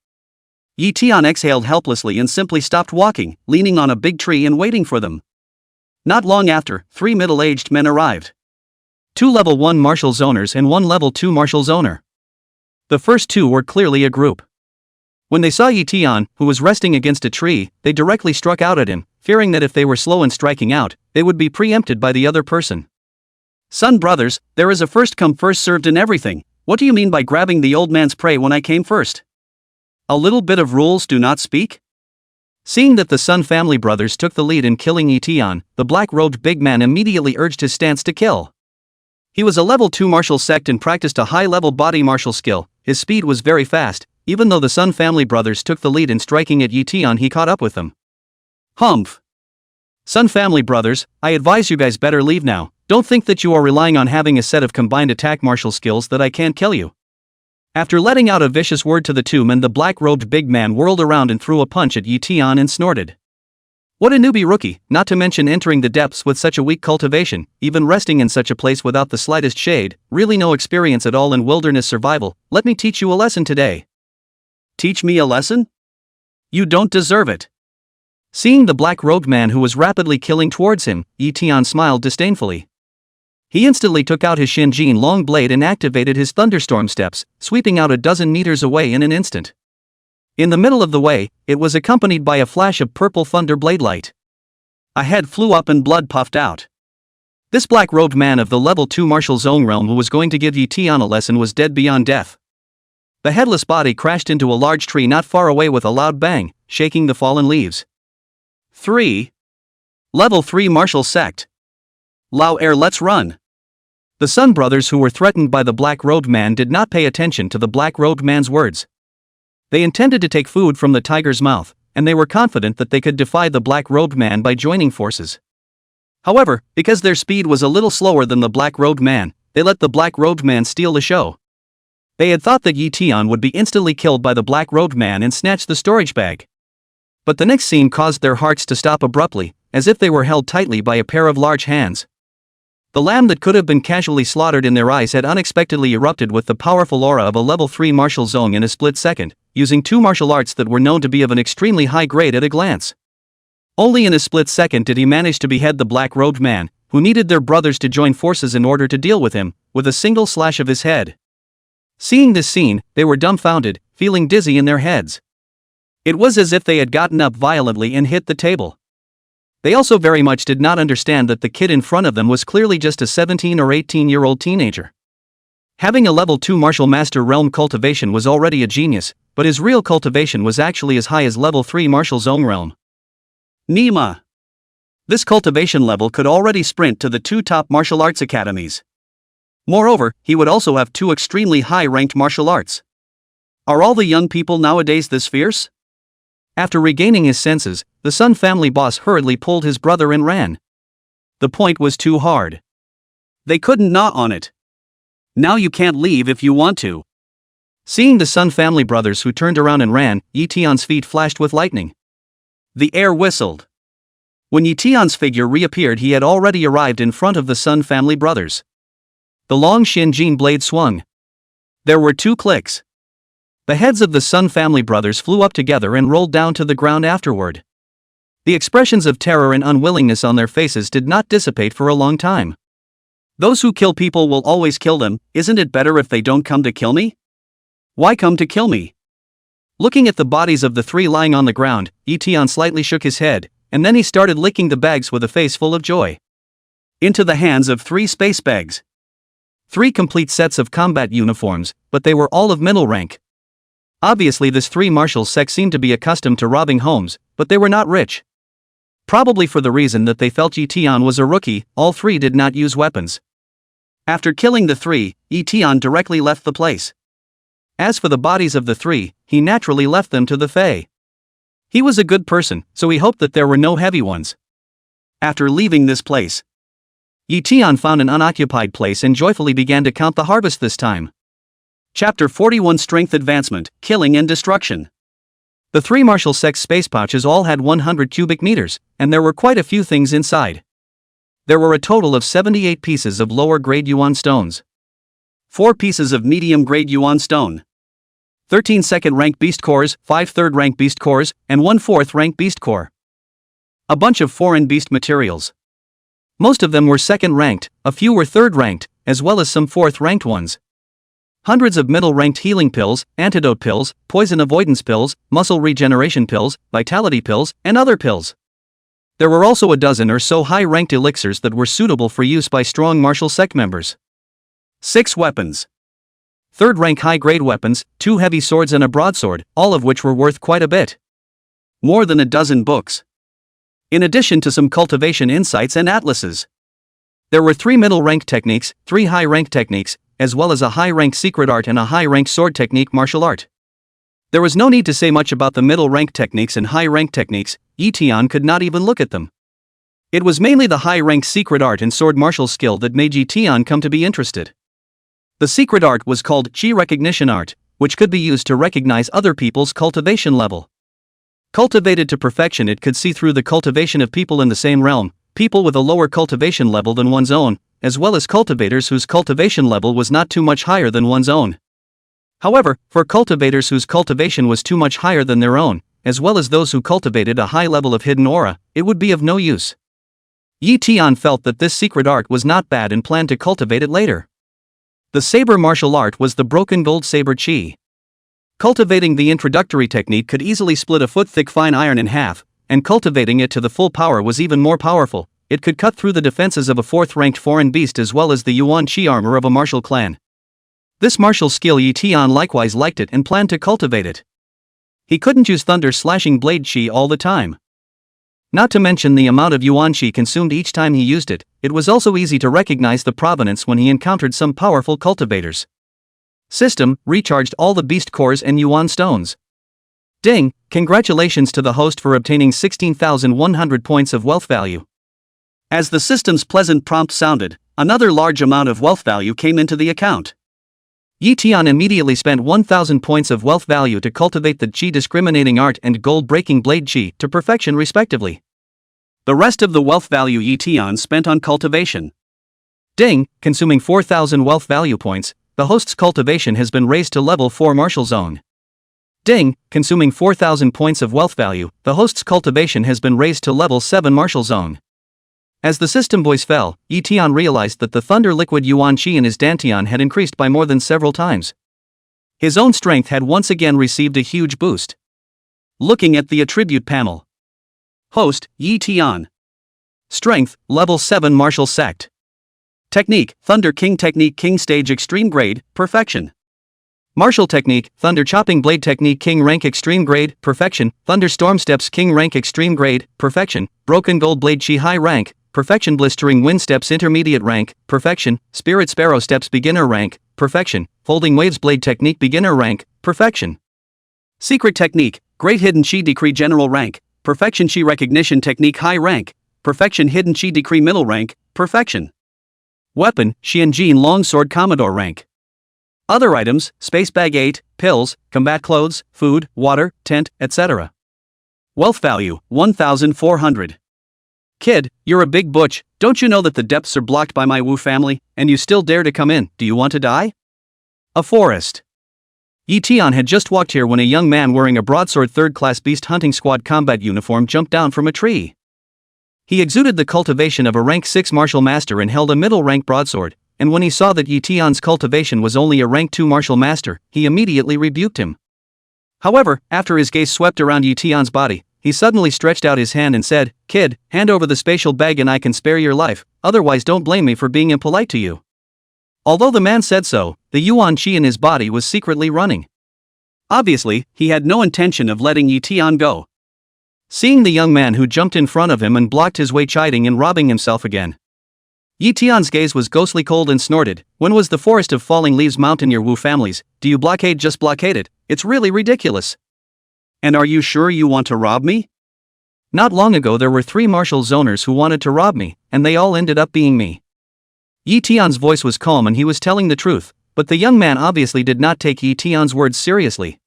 Ye Tian exhaled helplessly and simply stopped walking, leaning on a big tree and waiting for them. Not long after, 3 middle-aged men arrived. 2 level 1 martial zoners and 1 level 2 martial zoner. The first 2 were clearly a group. When they saw Ye Tian, who was resting against a tree, they directly struck out at him, fearing that if they were slow in striking out, they would be preempted by the other person. Son brothers, there is a first come first served in everything. What do you mean by grabbing the old man's prey when I came first? A little bit of rules do not speak? Seeing that the Sun family brothers took the lead in killing Ye Tian, the black-robed big man immediately urged his stance to kill. He was a level 2 martial sect and practiced a high-level body martial skill. His speed was very fast. Even though the Sun family brothers took the lead in striking at Ye Tian, he caught up with them. Humph! Sun family brothers, I advise you guys better leave now. Don't think that you are relying on having a set of combined attack martial skills that I can't kill you. After letting out a vicious word to the two men, the black-robed big man whirled around and threw a punch at Ye Tian and snorted. What a newbie rookie, not to mention entering the depths with such a weak cultivation, even resting in such a place without the slightest shade, really no experience at all in wilderness survival. Let me teach you a lesson today. Teach me a lesson? You don't deserve it. Seeing the black-robed man who was rapidly killing towards him, Ye Tian smiled disdainfully. He instantly took out his Shinjin long blade and activated his thunderstorm steps, sweeping out a dozen meters away in an instant. In the middle of the way, it was accompanied by a flash of purple thunder blade light. A head flew up and blood puffed out. This black-robed man of the level 2 martial zone realm who was going to give Ye Tian a lesson was dead beyond death. The headless body crashed into a large tree not far away with a loud bang, shaking the fallen leaves. 3. Level 3 martial sect. Lao Air, let's run. The Sun brothers who were threatened by the black-robed man did not pay attention to the black-robed man's words. They intended to take food from the tiger's mouth, and they were confident that they could defy the black-robed man by joining forces. However, because their speed was a little slower than the black-robed man, they let the black-robed man steal the show. They had thought that Ye Tian would be instantly killed by the black-robed man and snatch the storage bag. But the next scene caused their hearts to stop abruptly, as if they were held tightly by a pair of large hands. The lamb that could have been casually slaughtered in their eyes had unexpectedly erupted with the powerful aura of a level 3 martial zone in a split second, using two martial arts that were known to be of an extremely high grade at a glance. Only in a split second did he manage to behead the black-robed man, who needed their brothers to join forces in order to deal with him, with a single slash of his head. Seeing this scene, they were dumbfounded, feeling dizzy in their heads. It was as if they had gotten up violently and hit the table. They also very much did not understand that the kid in front of them was clearly just a 17 or 18-year-old teenager. Having a level 2 martial master realm cultivation was already a genius, but his real cultivation was actually as high as level 3 martial zone realm. Nima. This cultivation level could already sprint to the 2 top martial arts academies. Moreover, he would also have 2 extremely high-ranked martial arts. Are all the young people nowadays this fierce? After regaining his senses, the Sun family boss hurriedly pulled his brother and ran. The point was too hard. They couldn't gnaw on it. Now you can't leave if you want to. Seeing the Sun family brothers who turned around and ran, Ye Tian's feet flashed with lightning. The air whistled. When Ye Tian's figure reappeared, he had already arrived in front of the Sun family brothers. The long Shinjin blade swung. There were 2 clicks. The heads of the Sun family brothers flew up together and rolled down to the ground afterward. The expressions of terror and unwillingness on their faces did not dissipate for a long time. Those who kill people will always kill them. Isn't it better if they don't come to kill me? Why come to kill me? Looking at the bodies of the 3 lying on the ground, Ye Tian slightly shook his head, and then he started licking the bags with a face full of joy. Into the hands of 3 space bags. 3 complete sets of combat uniforms, but they were all of middle rank. Obviously this 3 martial sect seemed to be accustomed to robbing homes, but they were not rich. Probably for the reason that they felt Ye Tian was a rookie, all 3 did not use weapons. After killing the 3, Ye Tian directly left the place. As for the bodies of the 3, he naturally left them to the Fae. He was a good person, so he hoped that there were no heavy ones. After leaving this place, Ye Tian found an unoccupied place and joyfully began to count the harvest this time. Chapter 41 Strength Advancement, Killing and Destruction. The 3 martial sect space pouches all had 100 cubic meters, and there were quite a few things inside. There were a total of 78 pieces of lower-grade yuan stones, 4 pieces of medium-grade yuan stone, 13 second-rank beast cores, 5 third-rank beast cores, and 1 fourth-rank beast core. A bunch of foreign beast materials. Most of them were second-ranked, a few were third-ranked, as well as some fourth-ranked ones. Hundreds of middle-ranked healing pills, antidote pills, poison avoidance pills, muscle regeneration pills, vitality pills, and other pills. There were also a dozen or so high-ranked elixirs that were suitable for use by strong martial sect members. 6 weapons. Third-rank high-grade weapons, 2 heavy swords and a broadsword, all of which were worth quite a bit. More than a dozen books. In addition to some cultivation insights and atlases. There were 3 middle-rank techniques, 3 high-rank techniques, as well as a high-rank secret art and a high-rank sword technique martial art. There was no need to say much about the middle-rank techniques and high-rank techniques. Ye Tian could not even look at them. It was mainly the high-rank secret art and sword martial skill that made Ye Tian come to be interested. The secret art was called Qi recognition art, which could be used to recognize other people's cultivation level. Cultivated to perfection, it could see through the cultivation of people in the same realm, people with a lower cultivation level than one's own, as well as cultivators whose cultivation level was not too much higher than one's own. However, for cultivators whose cultivation was too much higher than their own, as well as those who cultivated a high level of hidden aura, it would be of no use. Ye Tian felt that this secret art was not bad and planned to cultivate it later. The saber martial art was the broken gold saber Qi. Cultivating the introductory technique could easily split a foot-thick fine iron in half, and cultivating it to the full power was even more powerful. It could cut through the defenses of a 4th-ranked foreign beast as well as the Yuan Qi armor of a martial clan. This martial skill Ye Tian likewise liked it and planned to cultivate it. He couldn't use thunder-slashing blade Qi all the time. Not to mention the amount of Yuan Qi consumed each time he used it, it was also easy to recognize the provenance when he encountered some powerful cultivators. System recharged all the beast cores and Yuan stones. Ding, congratulations to the host for obtaining 16,100 points of wealth value. As the system's pleasant prompt sounded, another large amount of wealth value came into the account. Ye Tian immediately spent 1,000 points of wealth value to cultivate the Qi discriminating art and gold breaking blade Qi to perfection respectively. The rest of the wealth value Ye Tian spent on cultivation. Ding, consuming 4,000 wealth value points, the host's cultivation has been raised to level 4 martial zone. Ding, consuming 4,000 points of wealth value, the host's cultivation has been raised to level 7 martial zone. As the system voice fell, Ye Tian realized that the thunder liquid Yuan Qi in his dantian had increased by more than several times. His own strength had once again received a huge boost. Looking at the attribute panel. Host, Ye Tian. Strength, level 7 martial sect. Technique, Thunder King Technique King Stage Extreme Grade, Perfection. Martial Technique, Thunder Chopping Blade Technique King Rank Extreme Grade, Perfection. Thunderstorm Steps King Rank Extreme Grade, Perfection. Broken Gold Blade Qi High Rank, Perfection. Blistering Wind Steps Intermediate Rank, Perfection. Spirit Sparrow Steps Beginner Rank, Perfection. Folding Waves Blade Technique Beginner Rank, Perfection. Secret Technique, Great Hidden Qi Decree General Rank, Perfection. Qi Recognition Technique High Rank, Perfection. Hidden Qi Decree Middle Rank, Perfection. Weapon, Xianjin Longsword Commodore Rank. Other items, Space Bag 8, Pills, Combat Clothes, Food, Water, Tent, etc. Wealth value, 1,400. Kid, you're a big butch, don't you know that the depths are blocked by my Wu family, and you still dare to come in, do you want to die? A forest. Ye Tian had just walked here when a young man wearing a broadsword 3rd-class beast hunting squad combat uniform jumped down from a tree. He exuded the cultivation of a rank 6 martial master and held a middle-rank broadsword, and when he saw that Ye Tian's cultivation was only a rank 2 martial master, he immediately rebuked him. However, after his gaze swept around Ye Tian's body, he suddenly stretched out his hand and said, "Kid, hand over the spatial bag and I can spare your life, otherwise don't blame me for being impolite to you." Although the man said so, the Yuan Qi in his body was secretly running. Obviously, he had no intention of letting Ye Tian go. Seeing the young man who jumped in front of him and blocked his way chiding and robbing himself again, Ye Tian's gaze was ghostly cold and snorted, "When was the forest of falling leaves mountain your Wu families? Do you blockade just blockade it? It's really ridiculous. And are you sure you want to rob me? Not long ago there were 3 martial zoners who wanted to rob me, and they all ended up being me." Ye Tian's voice was calm and he was telling the truth, but the young man obviously did not take Ye Tian's words seriously.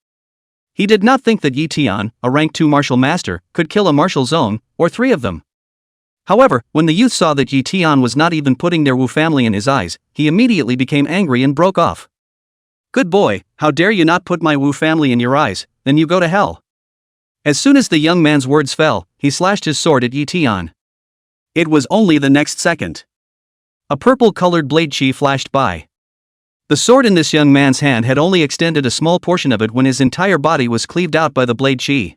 He did not think that Ye Tian, a rank 2 martial master, could kill a martial zone, or 3 of them. However, when the youth saw that Ye Tian was not even putting their Wu family in his eyes, he immediately became angry and broke off. "Good boy, how dare you not put my Wu family in your eyes, then you go to hell." As soon as the young man's words fell, he slashed his sword at Ye Tian. It was only the next second. A purple-colored blade Qi flashed by. The sword in this young man's hand had only extended a small portion of it when his entire body was cleaved out by the blade Qi.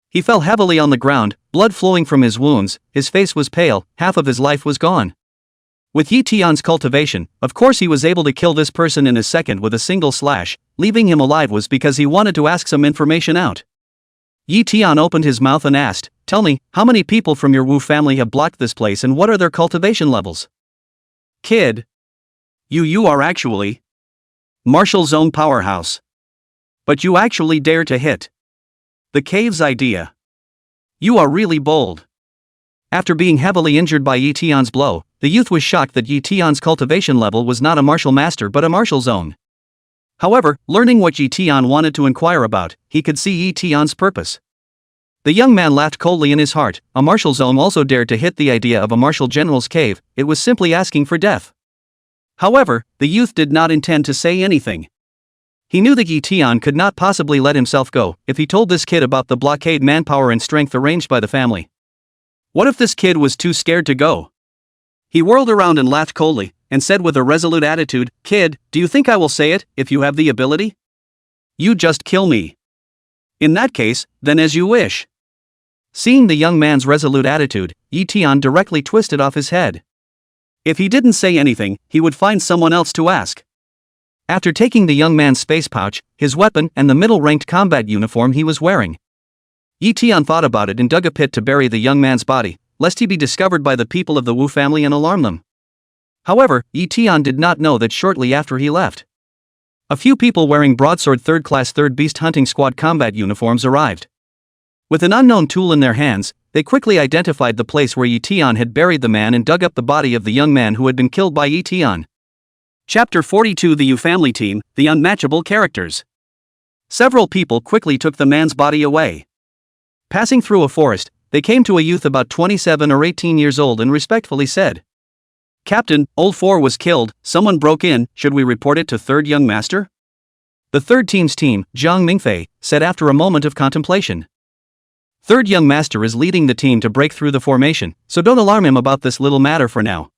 He fell heavily on the ground, blood flowing from his wounds, his face was pale, half of his life was gone. With Ye Tian's cultivation, of course he was able to kill this person in a second with a single slash. Leaving him alive was because he wanted to ask some information out. Ye Tian opened his mouth and asked, "Tell me, how many people from your Wu family have blocked this place and what are their cultivation levels?" Kid. You are actually Martial Zone Powerhouse. But you actually dare to hit the cave's idea. You are really bold. After being heavily injured by Ye Tian's blow, the youth was shocked that Ye Tian's cultivation level was not a martial master but a martial zone. However, learning what Ye Tian wanted to inquire about, he could see Ye Tian's purpose. The young man laughed coldly in his heart. A martial zone also dared to hit the idea of a martial general's cave. It was simply asking for death. However, the youth did not intend to say anything. He knew that Ye Tian could not possibly let himself go if he told this kid about the blockade manpower and strength arranged by the family. What if this kid was too scared to go? He whirled around and laughed coldly, and said with a resolute attitude, "Kid, do you think I will say it, if you have the ability? You just kill me. In that case, then as you wish." Seeing the young man's resolute attitude, Ye Tian directly twisted off his head. If he didn't say anything, he would find someone else to ask. After taking the young man's space pouch, his weapon, and the middle-ranked combat uniform he was wearing, Ye Tian thought about it and dug a pit to bury the young man's body, lest he be discovered by the people of the Wu family and alarm them. However, Ye Tian did not know that shortly after he left, a few people wearing broadsword 3rd class 3rd Beast Hunting Squad combat uniforms arrived. With an unknown tool in their hands, they quickly identified the place where Ye Tian had buried the man and dug up the body of the young man who had been killed by Ye Tian. Chapter 42: The Yu Family Team, The Unmatchable Characters. Several people quickly took the man's body away. Passing through a forest, they came to a youth about 27 or 18 years old and respectfully said, "Captain, Old 4 was killed, someone broke in, should we report it to 3rd Young Master?" The 3rd team's team, Jiang Mingfei, said after a moment of contemplation. 3rd Young Master is leading the team to break through the formation, so don't alarm him about this little matter for now.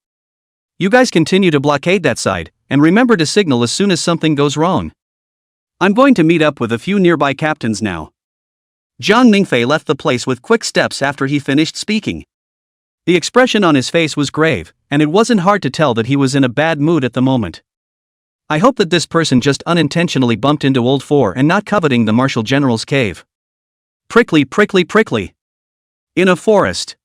You guys continue to blockade that side, and remember to signal as soon as something goes wrong. I'm going to meet up with a few nearby captains now. Jiang Mingfei left the place with quick steps after he finished speaking. The expression on his face was grave, and it wasn't hard to tell that he was in a bad mood at the moment. I hope that this person just unintentionally bumped into Old 4 and not coveting the martial general's cave. Prickly, prickly, prickly. In a forest,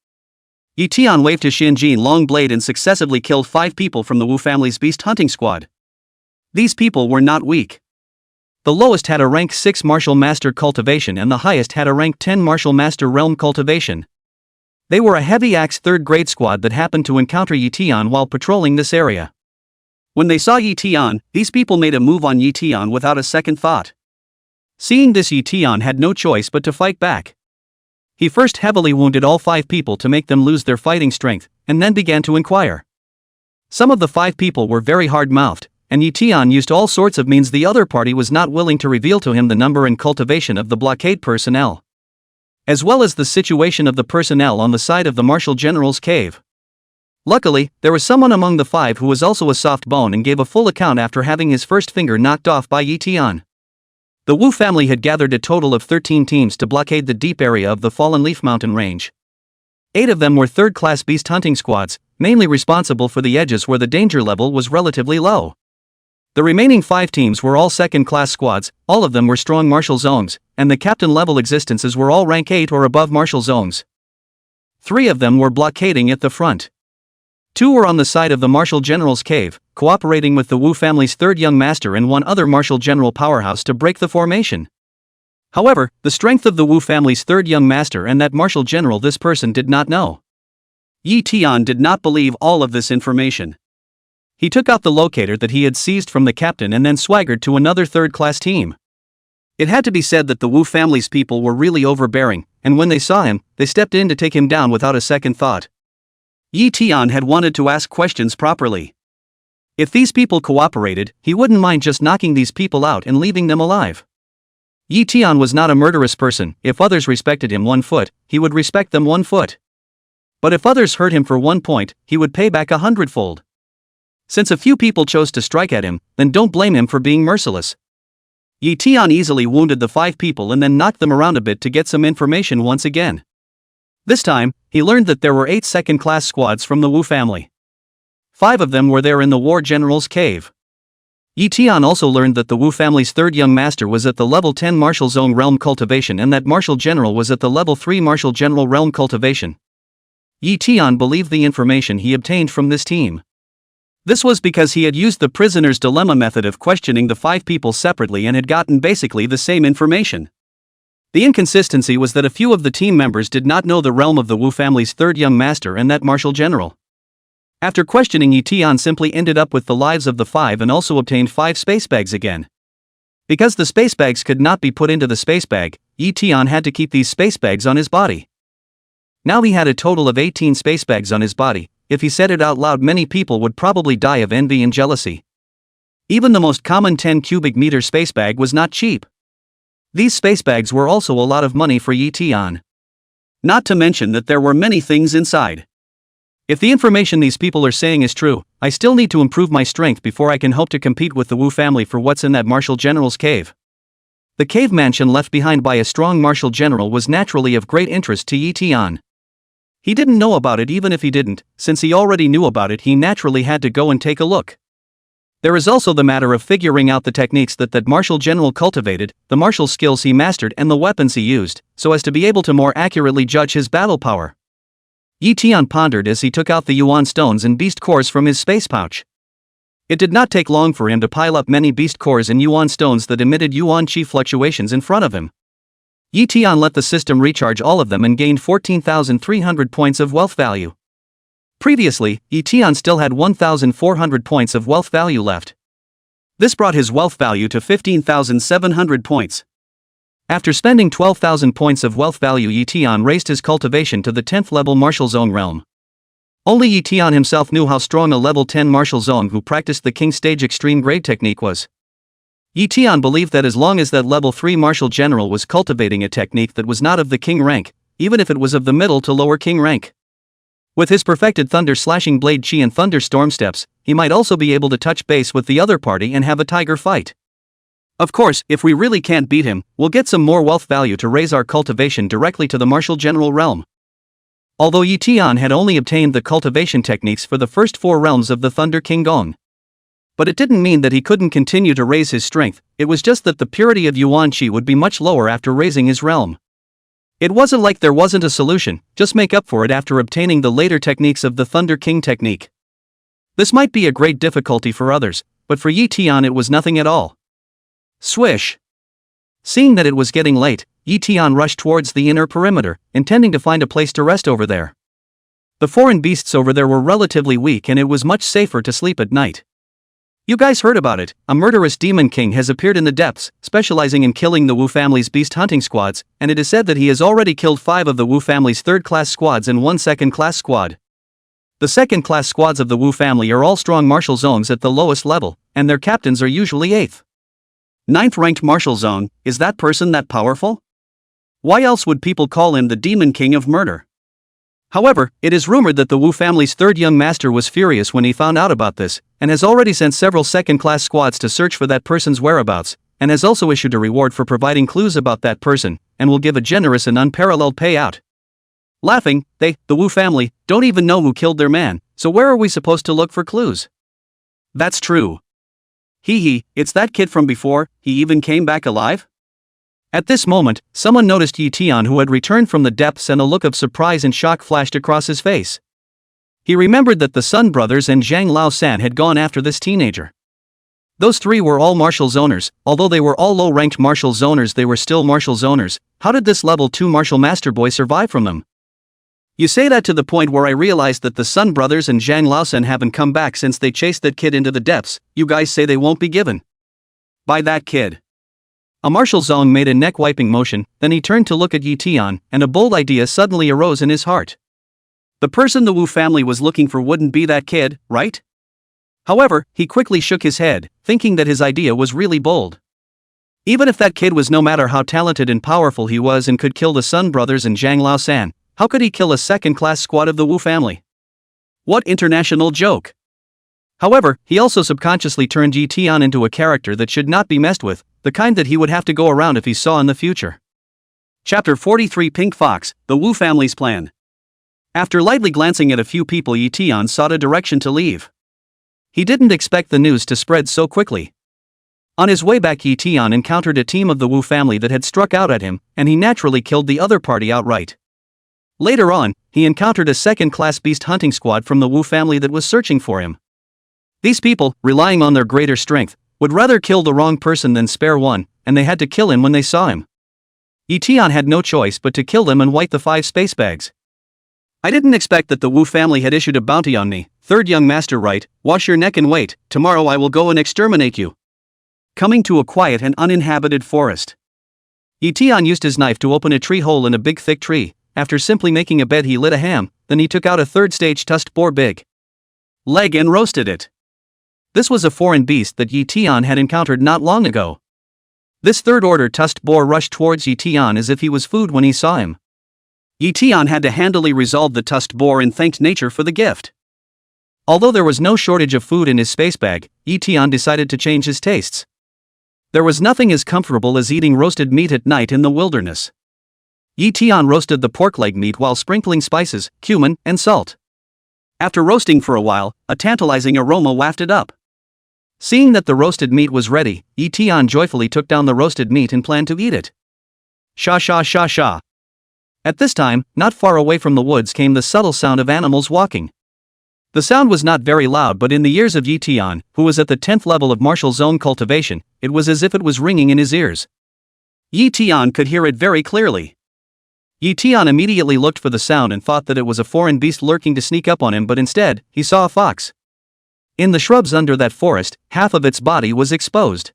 Ye Tian waved his Xinjin long blade and successively killed 5 people from the Wu family's beast hunting squad. These people were not weak. The lowest had a rank 6 martial master cultivation and the highest had a rank 10 martial master realm cultivation. They were a heavy axe 3rd grade squad that happened to encounter Ye Tian while patrolling this area. When they saw Ye Tian, these people made a move on Ye Tian without a second thought. Seeing this, Ye Tian had no choice but to fight back. He first heavily wounded all 5 people to make them lose their fighting strength, and then began to inquire. Some of the 5 people were very hard-mouthed, and Ye Tian used all sorts of means the other party was not willing to reveal to him the number and cultivation of the blockade personnel, as well as the situation of the personnel on the side of the martial general's cave. Luckily, there was someone among the 5 who was also a soft bone and gave a full account after having his first finger knocked off by Ye Tian. The Wu family had gathered a total of 13 teams to blockade the deep area of the Fallen Leaf Mountain range. 8 of them were 3rd class beast hunting squads, mainly responsible for the edges where the danger level was relatively low. The remaining 5 teams were all 2nd class squads, all of them were strong martial zones, and the captain level existences were all rank 8 or above martial zones. 3 of them were blockading at the front. 2 were on the side of the martial general's cave, cooperating with the Wu family's 3rd young master and 1 other martial general powerhouse to break the formation. However, the strength of the Wu family's 3rd young master and that martial general this person did not know. Ye Tian did not believe all of this information. He took out the locator that he had seized from the captain and then swaggered to another 3rd class team. It had to be said that the Wu family's people were really overbearing, and when they saw him, they stepped in to take him down without a second thought. Ye Tian had wanted to ask questions properly. If these people cooperated, he wouldn't mind just knocking these people out and leaving them alive. Ye Tian was not a murderous person. If others respected him 1 foot, he would respect them 1 foot. But if others hurt him for 1 point, he would pay back 100-fold. Since a few people chose to strike at him, then don't blame him for being merciless. Ye Tian easily wounded the 5 people and then knocked them around a bit to get some information once again. This time, he learned that there were 8 second-class squads from the Wu family. 5 of them were there in the war general's cave. Ye Tian also learned that the Wu family's third young master was at the level 10 Martial Zone Realm Cultivation and that Martial General was at the level 3 Martial General Realm Cultivation. Ye Tian believed the information he obtained from this team. This was because he had used the prisoner's dilemma method of questioning the 5 people separately and had gotten basically the same information. The inconsistency was that a few of the team members did not know the realm of the Wu family's third young master and that Martial General. After questioning, Ye Tian simply ended up with the lives of the 5 and also obtained 5 space bags again. Because the space bags could not be put into the space bag, Ye Tian had to keep these space bags on his body. Now he had a total of 18 space bags on his body. If he said it out loud, many people would probably die of envy and jealousy. Even the most common 10 cubic meter space bag was not cheap. These space bags were also a lot of money for Ye Tian. Not to mention that there were many things inside. If the information these people are saying is true, I still need to improve my strength before I can hope to compete with the Wu family for what's in that Martial General's cave. The cave mansion left behind by a strong Martial General was naturally of great interest to Ye Tian. He didn't know about it. Even if he didn't, since he already knew about it, he naturally had to go and take a look. There is also the matter of figuring out the techniques that Martial General cultivated, the martial skills he mastered and the weapons he used, so as to be able to more accurately judge his battle power. Ye Tian pondered as he took out the Yuan stones and beast cores from his space pouch. It did not take long for him to pile up many beast cores and Yuan stones that emitted Yuan chi fluctuations in front of him. Ye Tian let the system recharge all of them and gained 14,300 points of wealth value. Previously, Ye Tian still had 1,400 points of wealth value left. This brought his wealth value to 15,700 points. After spending 12,000 points of wealth value, Ye Tian raised his cultivation to the 10th level Martial Zone realm. Only Ye Tian himself knew how strong a level 10 Martial Zone who practiced the King Stage Extreme Grade technique was. Ye Tian believed that as long as that level 3 Martial General was cultivating a technique that was not of the King rank, even if it was of the middle to lower King rank. With his perfected Thunder Slashing Blade Chi and Thunderstorm Steps, he might also be able to touch base with the other party and have a tiger fight. Of course, if we really can't beat him, we'll get some more wealth value to raise our cultivation directly to the Martial General realm. Although Ye Tian had only obtained the cultivation techniques for the first 4 realms of the Thunder King Gong. But it didn't mean that he couldn't continue to raise his strength, it was just that the purity of Yuan Chi would be much lower after raising his realm. It wasn't like there wasn't a solution, just make up for it after obtaining the later techniques of the Thunder King technique. This might be a great difficulty for others, but for Ye Tian it was nothing at all. Swish! Seeing that it was getting late, Ye Tian rushed towards the inner perimeter, intending to find a place to rest over there. The foreign beasts over there were relatively weak and it was much safer to sleep at night. You guys heard about it, a murderous demon king has appeared in the depths, specializing in killing the Wu family's beast hunting squads, and it is said that he has already killed 5 of the Wu family's third-class squads and 1 second-class squad. The second-class squads of the Wu family are all strong martial zones at the lowest level, and their captains are usually 8th. 9th ranked martial zone. Is that person that powerful? Why else would people call him the Demon King of Murder? However, it is rumored that the Wu family's third young master was furious when he found out about this, and has already sent several second-class squads to search for that person's whereabouts, and has also issued a reward for providing clues about that person, and will give a generous and unparalleled payout. Laughing, the Wu family, don't even know who killed their man, so where are we supposed to look for clues? That's true. Hee, it's that kid from before, he even came back alive? At this moment, someone noticed Ye Tian, who had returned from the depths, and a look of surprise and shock flashed across his face. He remembered that the Sun brothers and Zhang Lao-san had gone after this teenager. Those 3 were all martial zoners, although they were all low-ranked martial zoners, they were still martial zoners. How did this level 2 martial master boy survive from them? You say that to the point where I realized that the Sun brothers and Zhang Lao-san haven't come back since they chased that kid into the depths. You guys say they won't be given by that kid. A martial zone made a neck-wiping motion, then he turned to look at Ye Tian, and a bold idea suddenly arose in his heart. The person the Wu family was looking for wouldn't be that kid, right? However, he quickly shook his head, thinking that his idea was really bold. Even if that kid was, no matter how talented and powerful he was and could kill the Sun brothers and Zhang Lao-san, how could he kill a second-class squad of the Wu family? What international joke! However, he also subconsciously turned Ye Tian into a character that should not be messed with, the kind that he would have to go around if he saw in the future. Chapter 43 Pink Fox, the Wu family's plan. After lightly glancing at a few people, Ye Tian sought a direction to leave. He didn't expect the news to spread so quickly. On his way back, Ye Tian encountered a team of the Wu family that had struck out at him, and he naturally killed the other party outright. Later on, he encountered a second-class beast hunting squad from the Wu family that was searching for him. These people, relying on their greater strength, would rather kill the wrong person than spare one, and they had to kill him when they saw him. Ye Tian had no choice but to kill them and wipe the 5 space bags. I didn't expect that the Wu family had issued a bounty on me. Third young master, right? Wash your neck and wait, tomorrow I will go and exterminate you. Coming to a quiet and uninhabited forest. Ye Tian used his knife to open a tree hole in a big thick tree. After simply making a bed, he lit a ham, then he took out a third-stage tusked boar big leg and roasted it. This was a foreign beast that Ye Tian had encountered not long ago. This third-order tusked boar rushed towards Ye Tian as if he was food when he saw him. Ye Tian had to handily resolve the tusked boar and thanked nature for the gift. Although there was no shortage of food in his space bag, Ye Tian decided to change his tastes. There was nothing as comfortable as eating roasted meat at night in the wilderness. Ye Tian roasted the pork leg meat while sprinkling spices, cumin, and salt. After roasting for a while, a tantalizing aroma wafted up. Seeing that the roasted meat was ready, Ye Tian joyfully took down the roasted meat and planned to eat it. Sha sha sha sha. At this time, not far away from the woods came the subtle sound of animals walking. The sound was not very loud, but in the ears of Ye Tian, who was at the 10th level of martial zone cultivation, it was as if it was ringing in his ears. Ye Tian could hear it very clearly. Ye Tian immediately looked for the sound and thought that it was a foreign beast lurking to sneak up on him, but instead, he saw a fox. In the shrubs under that forest, half of its body was exposed.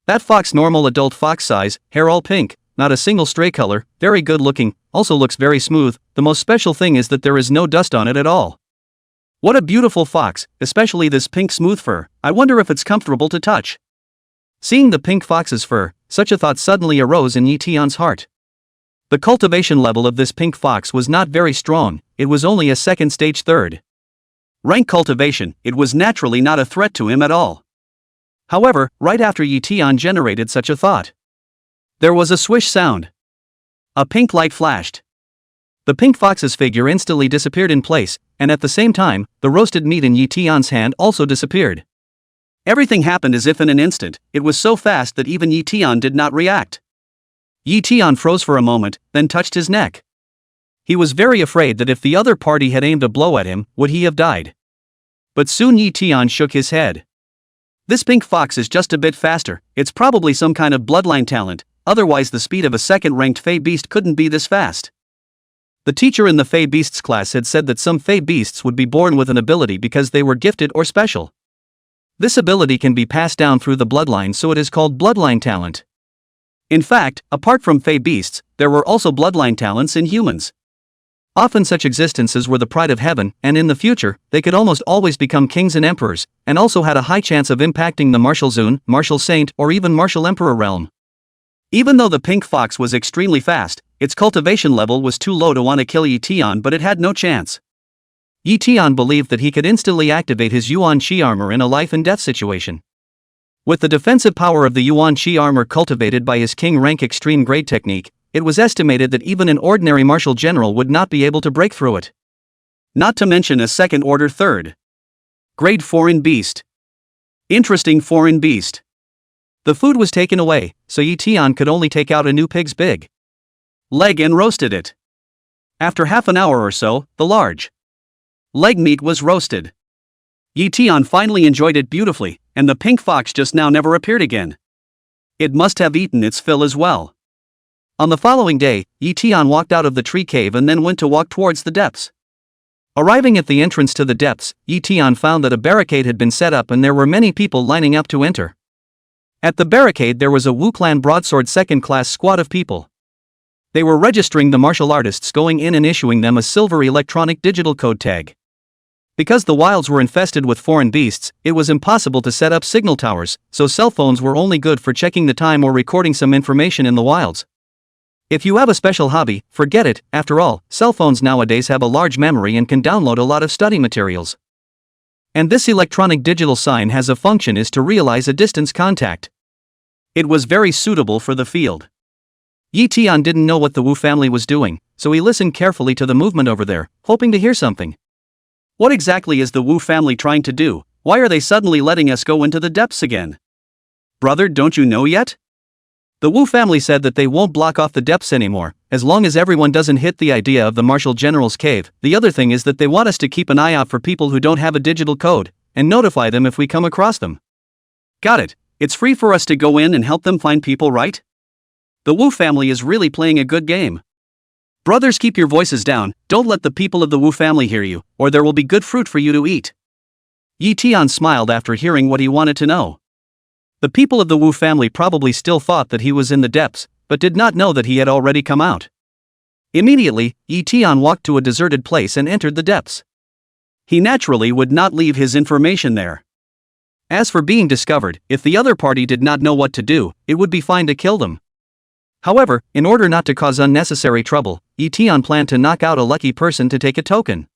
That fox, normal adult fox size, hair all pink, not a single stray color, very good looking, also looks very smooth. The most special thing is that there is no dust on it at all. What a beautiful fox, especially this pink smooth fur. I wonder if it's comfortable to touch. Seeing the pink fox's fur, such a thought suddenly arose in Ye Tian's heart. The cultivation level of this pink fox was not very strong, it was only a second stage third rank cultivation. It was naturally not a threat to him at all. However, right after Ye Tian generated such a thought, there was a swish sound. A pink light flashed. The pink fox's figure instantly disappeared in place, and at the same time, the roasted meat in Ye Tian's hand also disappeared. Everything happened as if in an instant. It was so fast that even Ye Tian did not react. Ye Tian froze for a moment, then touched his neck. He was very afraid that if the other party had aimed a blow at him, would he have died. But soon Ye Tian shook his head. This pink fox is just a bit faster, it's probably some kind of bloodline talent, otherwise the speed of a second-ranked Fey beast couldn't be this fast. The teacher in the Fey Beasts class had said that some Fey beasts would be born with an ability because they were gifted or special. This ability can be passed down through the bloodline, so it is called bloodline talent. In fact, apart from Fey beasts, there were also bloodline talents in humans. Often such existences were the pride of heaven, and in the future, they could almost always become kings and emperors, and also had a high chance of impacting the martial zone, martial saint, or even martial emperor realm. Even though the pink fox was extremely fast, its cultivation level was too low to want to kill Ye Tian, but it had no chance. Ye Tian believed that he could instantly activate his Yuan Qi armor in a life and death situation. With the defensive power of the Yuan Qi armor cultivated by his king rank extreme grade technique, it was estimated that even an ordinary martial general would not be able to break through it. Not to mention a second order third grade foreign beast. Interesting foreign beast. The food was taken away, so Ye Tian could only take out a new pig's big leg and roasted it. After half an hour or so, the large leg meat was roasted. Ye Tian finally enjoyed it beautifully, and the pink fox just now never appeared again. It must have eaten its fill as well. On the following day, Ye Tian walked out of the tree cave and then went to walk towards the depths. Arriving at the entrance to the depths, Ye Tian found that a barricade had been set up and there were many people lining up to enter. At the barricade there was a Wu clan broadsword second-class squad of people. They were registering the martial artists going in and issuing them a silver electronic digital code tag. Because the wilds were infested with foreign beasts, it was impossible to set up signal towers, so cell phones were only good for checking the time or recording some information in the wilds. If you have a special hobby, forget it. After all, cell phones nowadays have a large memory and can download a lot of study materials. And this electronic digital sign has a function is to realize a distance contact. It was very suitable for the field. Ye Tian didn't know what the Wu family was doing, so he listened carefully to the movement over there, hoping to hear something. What exactly is the Wu family trying to do? Why are they suddenly letting us go into the depths again? Brother, don't you know yet? The Wu family said that they won't block off the depths anymore, as long as everyone doesn't hit the idea of the Martial General's cave. The other thing is that they want us to keep an eye out for people who don't have a digital code, and notify them if we come across them. Got it. It's free for us to go in and help them find people, right? The Wu family is really playing a good game. Brothers, keep your voices down, don't let the people of the Wu family hear you, or there will be good fruit for you to eat. Ye Tian smiled after hearing what he wanted to know. The people of the Wu family probably still thought that he was in the depths, but did not know that he had already come out. Immediately, Ye Tian walked to a deserted place and entered the depths. He naturally would not leave his information there. As for being discovered, if the other party did not know what to do, it would be fine to kill them. However, in order not to cause unnecessary trouble, Ye Tian planned to knock out a lucky person to take a token.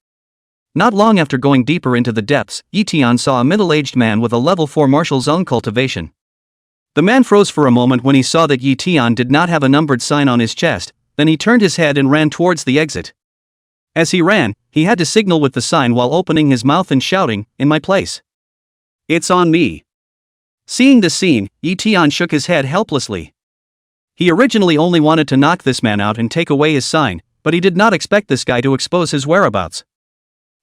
Not long after going deeper into the depths, Ye Tian saw a middle-aged man with a level 4 martial zone cultivation. The man froze for a moment when he saw that Ye Tian did not have a numbered sign on his chest, then he turned his head and ran towards the exit. As he ran, he had to signal with the sign while opening his mouth and shouting, "In my place. It's on me." Seeing the scene, Ye Tian shook his head helplessly. He originally only wanted to knock this man out and take away his sign, but he did not expect this guy to expose his whereabouts.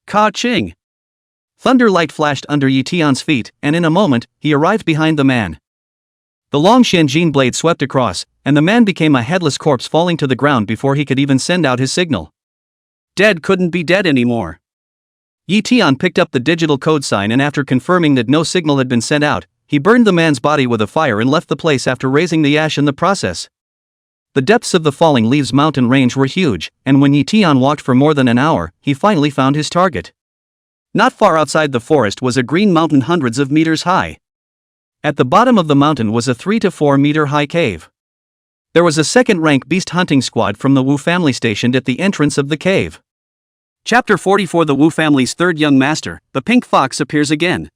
Ka-ching! Thunder light flashed under Ye Tian's feet, and in a moment, he arrived behind the man. The long Shenjin blade swept across, and the man became a headless corpse falling to the ground before he could even send out his signal. Dead couldn't be dead anymore. Ye Tian picked up the digital code sign, and after confirming that no signal had been sent out, he burned the man's body with a fire and left the place after raising the ash in the process. The depths of the Falling Leaves mountain range were huge, and when Ye Tian walked for more than an hour, he finally found his target. Not far outside the forest was a green mountain hundreds of meters high. At the bottom of the mountain was a 3 to 4 meter high cave. There was a second-rank beast hunting squad from the Wu family stationed at the entrance of the cave. Chapter 44. The Wu family's third young master, the pink fox, appears again.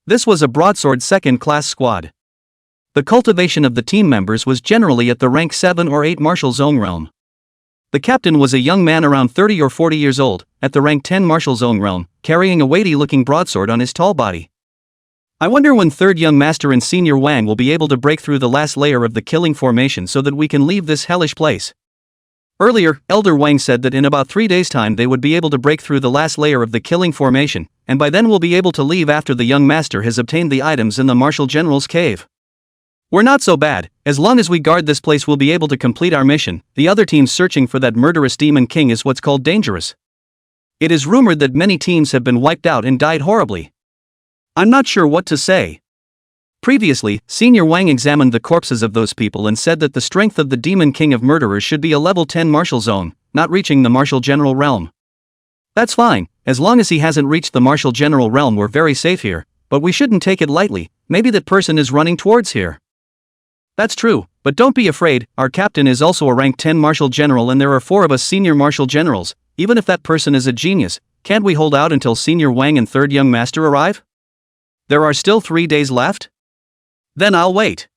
This was a broadsword second-class squad. The cultivation of the team members was generally at the rank 7 or 8 martial zone realm. The captain was a young man around 30 or 40 years old, at the rank 10 martial zone realm, carrying a weighty-looking broadsword on his tall body. I wonder when third young master and senior Wang will be able to break through the last layer of the killing formation so that we can leave this hellish place. Earlier, Elder Wang said that in about 3 days' time they would be able to break through the last layer of the killing formation, and by then we'll be able to leave after the young master has obtained the items in the Martial General's cave. We're not so bad. As long as we guard this place we'll be able to complete our mission. The other teams searching for that murderous demon king is what's called dangerous. It is rumored that many teams have been wiped out and died horribly. I'm not sure what to say. Previously, Senior Wang examined the corpses of those people and said that the strength of the demon king of murderers should be a level 10 martial zone, not reaching the martial general realm. That's fine, as long as he hasn't reached the martial general realm we're very safe here, but we shouldn't take it lightly. Maybe that person is running towards here. That's true, but don't be afraid, our captain is also a rank 10 martial general and there are 4 of us senior martial generals. Even if that person is a genius, can't we hold out until Senior Wang and third young master arrive? There are still 3 days left? Then I'll wait.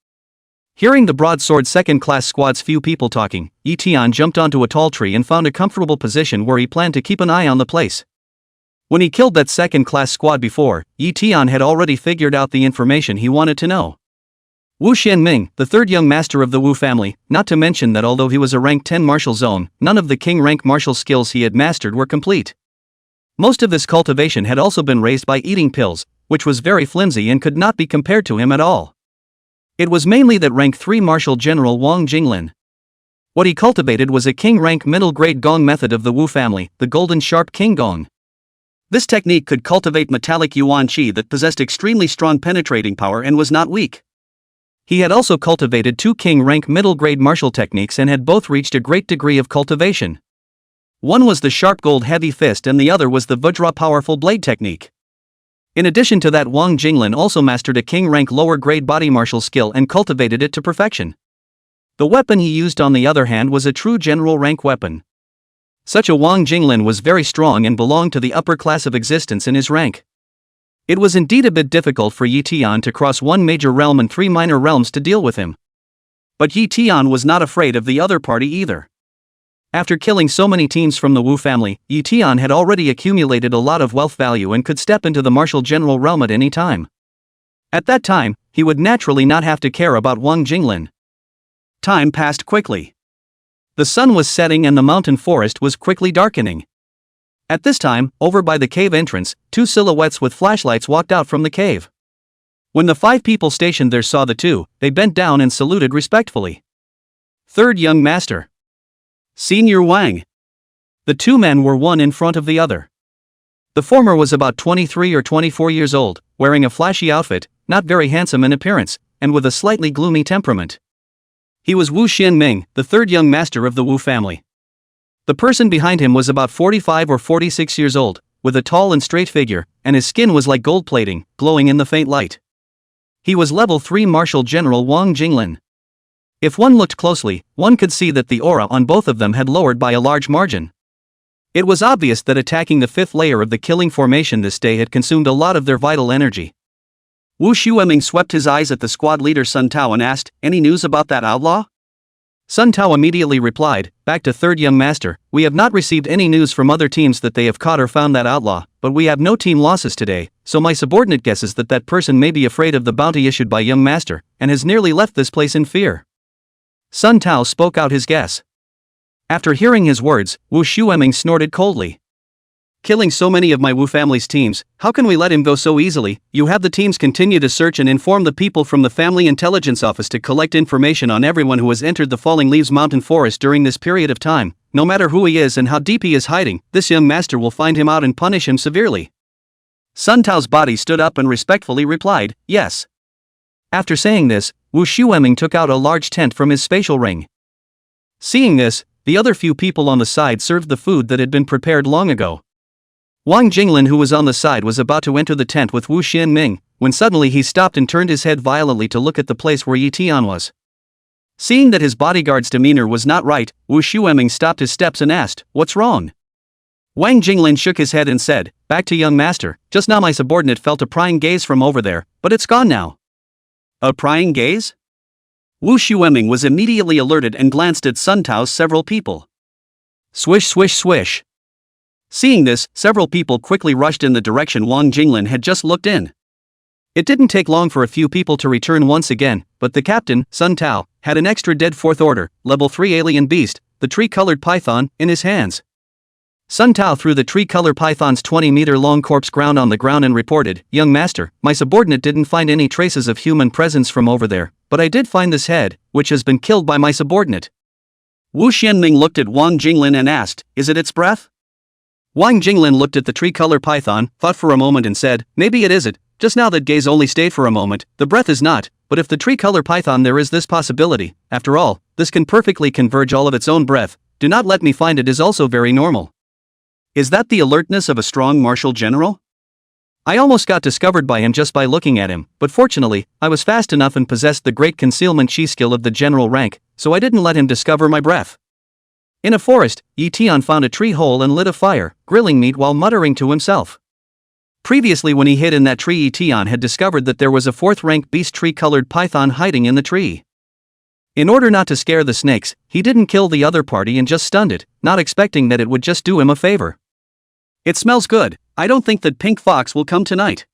Hearing the broadsword second-class squad's few people talking, Ye Tian jumped onto a tall tree and found a comfortable position where he planned to keep an eye on the place. When he killed that second-class squad before, Ye Tian had already figured out the information he wanted to know. Wu Zongming, the third young master of the Wu family, not to mention that although he was a rank 10 martial zone, none of the king rank martial skills he had mastered were complete. Most of this cultivation had also been raised by eating pills, which was very flimsy and could not be compared to him at all. It was mainly that rank 3 martial general Wang Jinglin. What he cultivated was a king rank middle grade gong method of the Wu family, the golden sharp king gong. This technique could cultivate metallic yuan qi that possessed extremely strong penetrating power and was not weak. He had also cultivated 2 king rank middle grade martial techniques and had both reached a great degree of cultivation. One was the sharp gold heavy fist and the other was the Vajra powerful blade technique. In addition to that, Wang Jinglin also mastered a king rank lower grade body martial skill and cultivated it to perfection. The weapon he used on the other hand was a true general rank weapon. Such a Wang Jinglin was very strong and belonged to the upper class of existence in his rank. It was indeed a bit difficult for Ye Tian to cross 1 major realm and 3 minor realms to deal with him. But Ye Tian was not afraid of the other party either. After killing so many teams from the Wu family, Ye Tian had already accumulated a lot of wealth value and could step into the martial general realm at any time. At that time, he would naturally not have to care about Wang Jinglin. Time passed quickly. The sun was setting and the mountain forest was quickly darkening. At this time, over by the cave entrance, two silhouettes with flashlights walked out from the cave. When the 5 people stationed there saw the two, they bent down and saluted respectfully. Third young master. Senior Wang. The 2 men were one in front of the other. The former was about 23 or 24 years old, wearing a flashy outfit, not very handsome in appearance, and with a slightly gloomy temperament. He was Wu Zongming, the 3rd young master of the Wu family. The person behind him was about 45 or 46 years old, with a tall and straight figure, and his skin was like gold plating, glowing in the faint light. He was level 3 Marshal General Wang Jinglin. If one looked closely, one could see that the aura on both of them had lowered by a large margin. It was obvious that attacking the 5th layer of the killing formation this day had consumed a lot of their vital energy. Wu Zongming swept his eyes at the squad leader Sun Tao and asked, "Any news about that outlaw?" Sun Tao immediately replied, back to 3rd young master, "We have not received any news from other teams that they have caught or found that outlaw, but we have no team losses today, so my subordinate guesses that that person may be afraid of the bounty issued by young master, and has nearly left this place in fear." Sun Tao spoke out his guess. After hearing his words, Wu Zongming snorted coldly. "Killing so many of my Wu family's teams, how can we let him go so easily? You have the teams continue to search and inform the people from the Family Intelligence Office to collect information on everyone who has entered the Falling Leaves Mountain Forest during this period of time. No matter who he is and how deep he is hiding, this young master will find him out and punish him severely." Sun Tao's body stood up and respectfully replied, "Yes." After saying this, Wu Zongming took out a large tent from his spatial ring. Seeing this, the other few people on the side served the food that had been prepared long ago. Wang Jinglin, who was on the side, was about to enter the tent with Wu Zongming, when suddenly he stopped and turned his head violently to look at the place where Ye Tian was. Seeing that his bodyguard's demeanor was not right, Wu Zongming stopped his steps and asked, "What's wrong?" Wang Jinglin shook his head and said, "Back to young master, just now my subordinate felt a prying gaze from over there, but it's gone now." "A prying gaze?" Wu Zongming was immediately alerted and glanced at Sun Tao's several people. Swish swish swish. Seeing this, several people quickly rushed in the direction Wang Jinglin had just looked in. It didn't take long for a few people to return once again, but the captain, Sun Tao, had an extra dead 4th order, level 3 alien beast, the tree-colored python, in his hands. Sun Tao threw the tree-colored python's 20-meter-long corpse ground on the ground and reported, "Young master, my subordinate didn't find any traces of human presence from over there, but I did find this head, which has been killed by my subordinate." Wu Zongming looked at Wang Jinglin and asked, "Is it its breath?" Wang Jinglin looked at the tree-colored python, thought for a moment and said, "Maybe it isn't. Just now that gaze only stayed for a moment, the breath is not, but if the tree-colored python there is this possibility, after all, this can perfectly converge all of its own breath, do not let me find it is also very normal." Is that the alertness of a strong martial general? I almost got discovered by him just by looking at him, but fortunately, I was fast enough and possessed the great concealment chi skill of the general rank, so I didn't let him discover my breath. In a forest, Ye Tian found a tree hole and lit a fire, grilling meat while muttering to himself. Previously when he hid in that tree, Ye Tian had discovered that there was a 4th-rank beast tree-colored python hiding in the tree. In order not to scare the snakes, he didn't kill the other party and just stunned it, not expecting that it would just do him a favor. "It smells good. I don't think that Pink Fox will come tonight."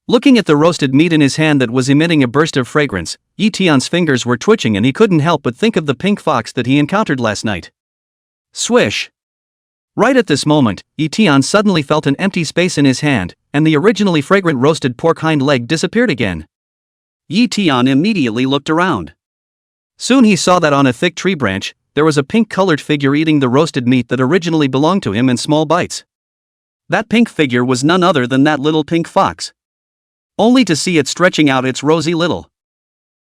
Looking at the roasted meat in his hand that was emitting a burst of fragrance, Ye Tian's fingers were twitching and he couldn't help but think of the pink fox that he encountered last night. Swish! Right at this moment, Ye Tian suddenly felt an empty space in his hand, and the originally fragrant roasted pork hind leg disappeared again. Ye Tian immediately looked around. Soon he saw that on a thick tree branch, there was a pink-colored figure eating the roasted meat that originally belonged to him in small bites. That pink figure was none other than that little pink fox. Only to see it stretching out its rosy little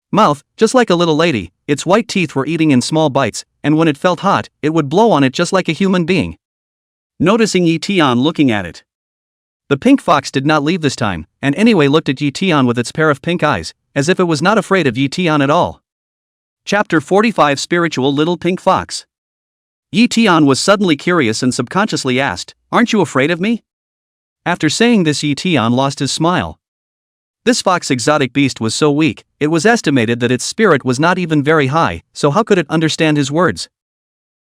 mouth, just like a little lady, its white teeth were eating in small bites, and when it felt hot, it would blow on it just like a human being. Noticing Ye Tian looking at it, the pink fox did not leave this time, and anyway looked at Ye Tian with its pair of pink eyes, as if it was not afraid of Ye Tian at all. Chapter 45 Spiritual Little Pink Fox. Ye Tian was suddenly curious and subconsciously asked, "Aren't you afraid of me?" After saying this, Ye Tian lost his smile. This fox exotic beast was so weak, it was estimated that its spirit was not even very high, so how could it understand his words?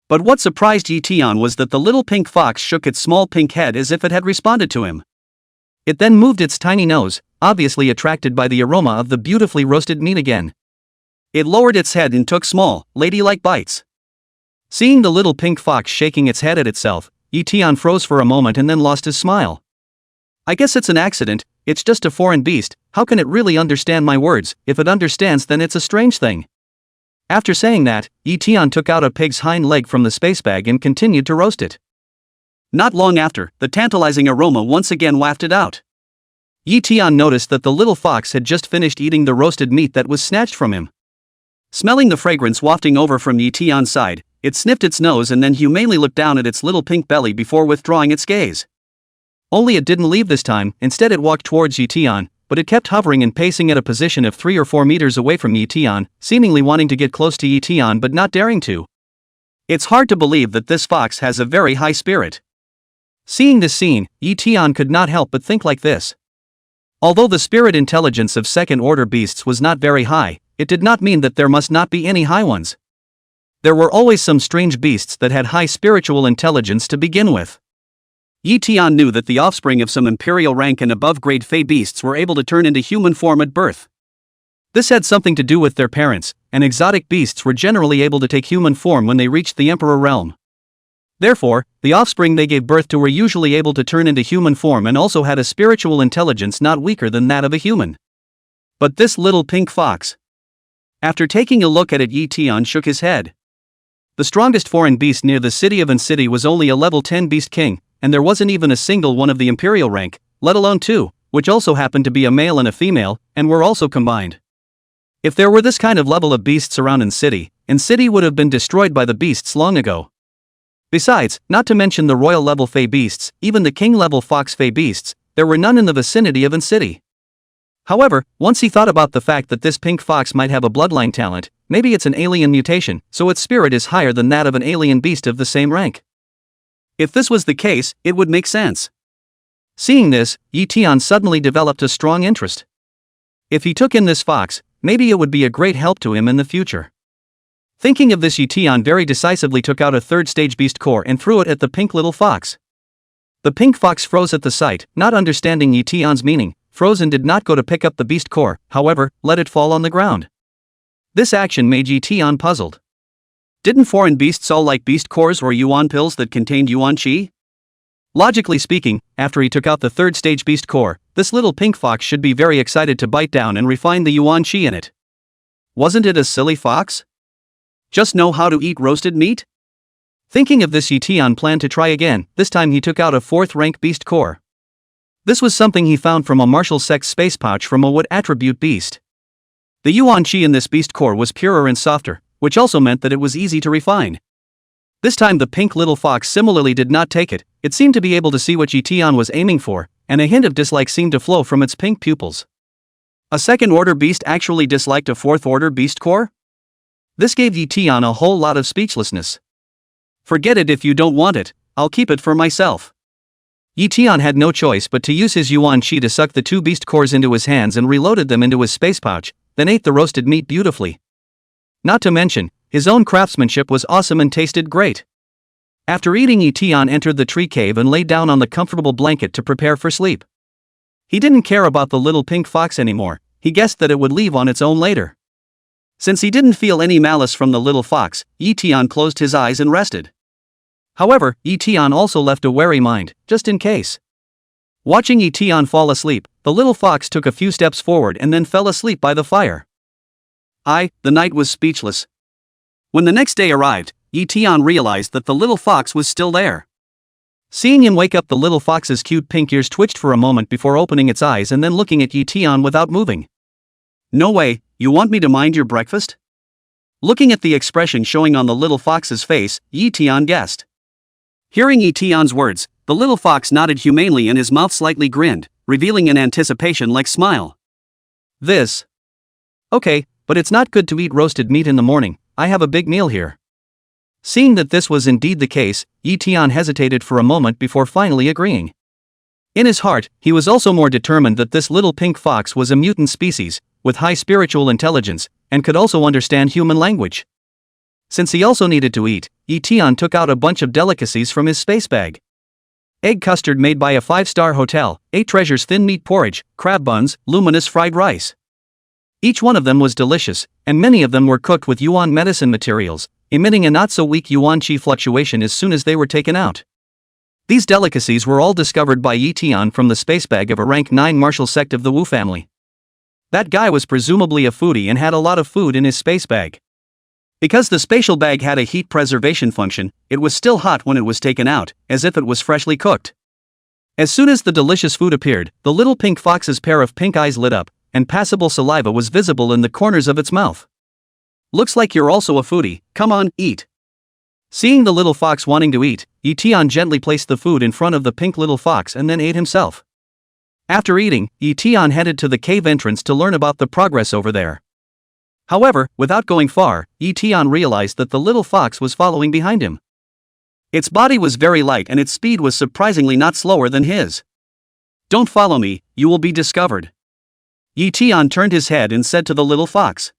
But what surprised Ye Tian was that the little pink fox shook its small pink head as if it had responded to him. It then moved its tiny nose, obviously attracted by the aroma of the beautifully roasted meat again. It lowered its head and took small, ladylike bites. Seeing the little pink fox shaking its head at itself, Ye Tian froze for a moment and then lost his smile. I guess it's an accident, it's just a foreign beast, how can it really understand my words? If it understands, then it's a strange thing. After saying that, Ye Tian took out a pig's hind leg from the space bag and continued to roast it. Not long after, the tantalizing aroma once again wafted out. Ye Tian noticed that the little fox had just finished eating the roasted meat that was snatched from him. Smelling the fragrance wafting over from Ye Tian's side, it sniffed its nose and then humanely looked down at its little pink belly before withdrawing its gaze. Only it didn't leave this time, instead it walked towards Ye Tian, but it kept hovering and pacing at a position of 3 or 4 meters away from Ye Tian, seemingly wanting to get close to Ye Tian but not daring to. It's hard to believe that this fox has a very high spirit. Seeing this scene, Ye Tian could not help but think like this. Although the spirit intelligence of second-order beasts was not very high, it did not mean that there must not be any high ones. There were always some strange beasts that had high spiritual intelligence to begin with. Ye Tian knew that the offspring of some imperial rank and above-grade fey beasts were able to turn into human form at birth. This had something to do with their parents, and exotic beasts were generally able to take human form when they reached the emperor realm. Therefore, the offspring they gave birth to were usually able to turn into human form and also had a spiritual intelligence not weaker than that of a human. But this little pink fox. After taking a look at it, Ye Tian shook his head. The strongest foreign beast near the city of City was only a level 10 beast king, and there wasn't even a single one of the imperial rank, let alone 2, which also happened to be a male and a female, and were also combined. If there were this kind of level of beasts around City would have been destroyed by the beasts long ago. Besides, not to mention the royal level fey beasts, even the king level fox fey beasts, there were none in the vicinity of City. However, once he thought about the fact that this pink fox might have a bloodline talent, maybe it's an alien mutation, so its spirit is higher than that of an alien beast of the same rank. If this was the case, it would make sense. Seeing this, Ye Tian suddenly developed a strong interest. If he took in this fox, maybe it would be a great help to him in the future. Thinking of this, Ye Tian very decisively took out a third-stage beast core and threw it at the pink little fox. The pink fox froze at the sight, not understanding Ye Tian's meaning, froze and did not go to pick up the beast core, however, let it fall on the ground. This action made Ye Tian puzzled. Didn't foreign beasts all like beast cores or yuan pills that contained yuan qi? Logically speaking, after he took out the third-stage beast core, this little pink fox should be very excited to bite down and refine the yuan qi in it. Wasn't it a silly fox? Just know how to eat roasted meat? Thinking of this, Ye Tian planned to try again. This time he took out a 4th-rank beast core. This was something he found from a martial sex space pouch from a wood attribute beast. The yuan qi in this beast core was purer and softer, which also meant that it was easy to refine. This time the pink little fox similarly did not take it. It seemed to be able to see what Ye Tian was aiming for, and a hint of dislike seemed to flow from its pink pupils. A second-order beast actually disliked a 4th-order beast core? This gave Ye Tian a whole lot of speechlessness. Forget it if you don't want it, I'll keep it for myself. Ye Tian had no choice but to use his yuan qi to suck the 2 beast cores into his hands and reloaded them into his space pouch, then ate the roasted meat beautifully. Not to mention, his own craftsmanship was awesome and tasted great. After eating, Ye Tian entered the tree cave and lay down on the comfortable blanket to prepare for sleep. He didn't care about the little pink fox anymore, he guessed that it would leave on its own later. Since he didn't feel any malice from the little fox, Ye Tian closed his eyes and rested. However, Ye Tian also left a wary mind, just in case. Watching Ye Tian fall asleep, the little fox took a few steps forward and then fell asleep by the fire. The night was speechless. When the next day arrived, Ye Tian realized that the little fox was still there. Seeing him wake up, the little fox's cute pink ears twitched for a moment before opening its eyes and then looking at Ye Tian without moving. No way, you want me to mind your breakfast? Looking at the expression showing on the little fox's face, Ye Tian guessed. Hearing Ye Tian's words, the little fox nodded humanely and his mouth slightly grinned, revealing an anticipation-like smile. This. Okay, but it's not good to eat roasted meat in the morning, I have a big meal here. Seeing that this was indeed the case, Ye Tian hesitated for a moment before finally agreeing. In his heart, he was also more determined that this little pink fox was a mutant species, with high spiritual intelligence, and could also understand human language. Since he also needed to eat, Ye Tian took out a bunch of delicacies from his space bag. egg custard made by a 5-star hotel, 8 treasures thin meat porridge, crab buns, luminous fried rice. Each one of them was delicious, and many of them were cooked with yuan medicine materials, emitting a not-so-weak yuan qi fluctuation as soon as they were taken out. These delicacies were all discovered by Ye Tian from the space bag of a rank 9 martial sect of the Wu family. That guy was presumably a foodie and had a lot of food in his space bag. Because the spatial bag had a heat preservation function, it was still hot when it was taken out, as if it was freshly cooked. As soon as the delicious food appeared, the little pink fox's pair of pink eyes lit up, and passable saliva was visible in the corners of its mouth. Looks like you're also a foodie, come on, eat. Seeing the little fox wanting to eat, Ye Tian gently placed the food in front of the pink little fox and then ate himself. After eating, Ye Tian headed to the cave entrance to learn about the progress over there. However, without going far, Ye Tian realized that the little fox was following behind him. Its body was very light and its speed was surprisingly not slower than his. Don't follow me, you will be discovered. Ye Tian turned his head and said to the little fox.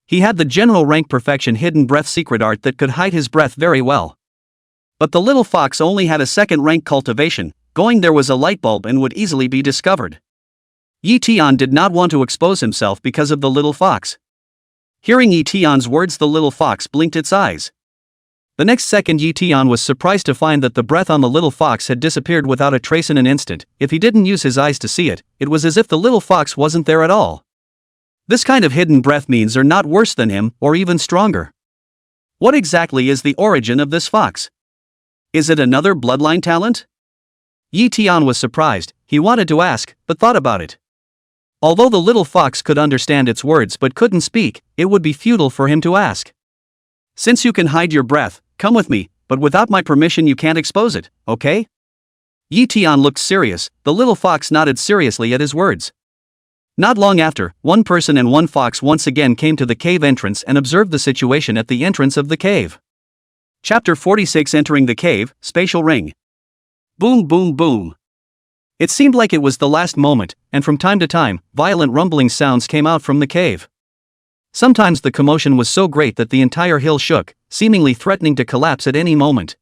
He had the general rank perfection hidden breath secret art that could hide his breath very well. But the little fox only had a second rank cultivation, going there was a light bulb and would easily be discovered. Ye Tian did not want to expose himself because of the little fox. Hearing Ye Tian's words, the little fox blinked its eyes. The next second Ye Tian was surprised to find that the breath on the little fox had disappeared without a trace in an instant. If he didn't use his eyes to see it, it was as if the little fox wasn't there at all. This kind of hidden breath means are not worse than him, or even stronger. What exactly is the origin of this fox? Is it another bloodline talent? Ye Tian was surprised, he wanted to ask, but thought about it. Although the little fox could understand its words but couldn't speak, it would be futile for him to ask. Since you can hide your breath, come with me, but without my permission you can't expose it, okay? Ye Tian looked serious, the little fox nodded seriously at his words. Not long after, one person and one fox once again came to the cave entrance and observed the situation at the entrance of the cave. Chapter 46 Entering the Cave, Spatial Ring. Boom boom boom. It seemed like it was the last moment, and from time to time, violent rumbling sounds came out from the cave. Sometimes the commotion was so great that the entire hill shook, seemingly threatening to collapse at any moment.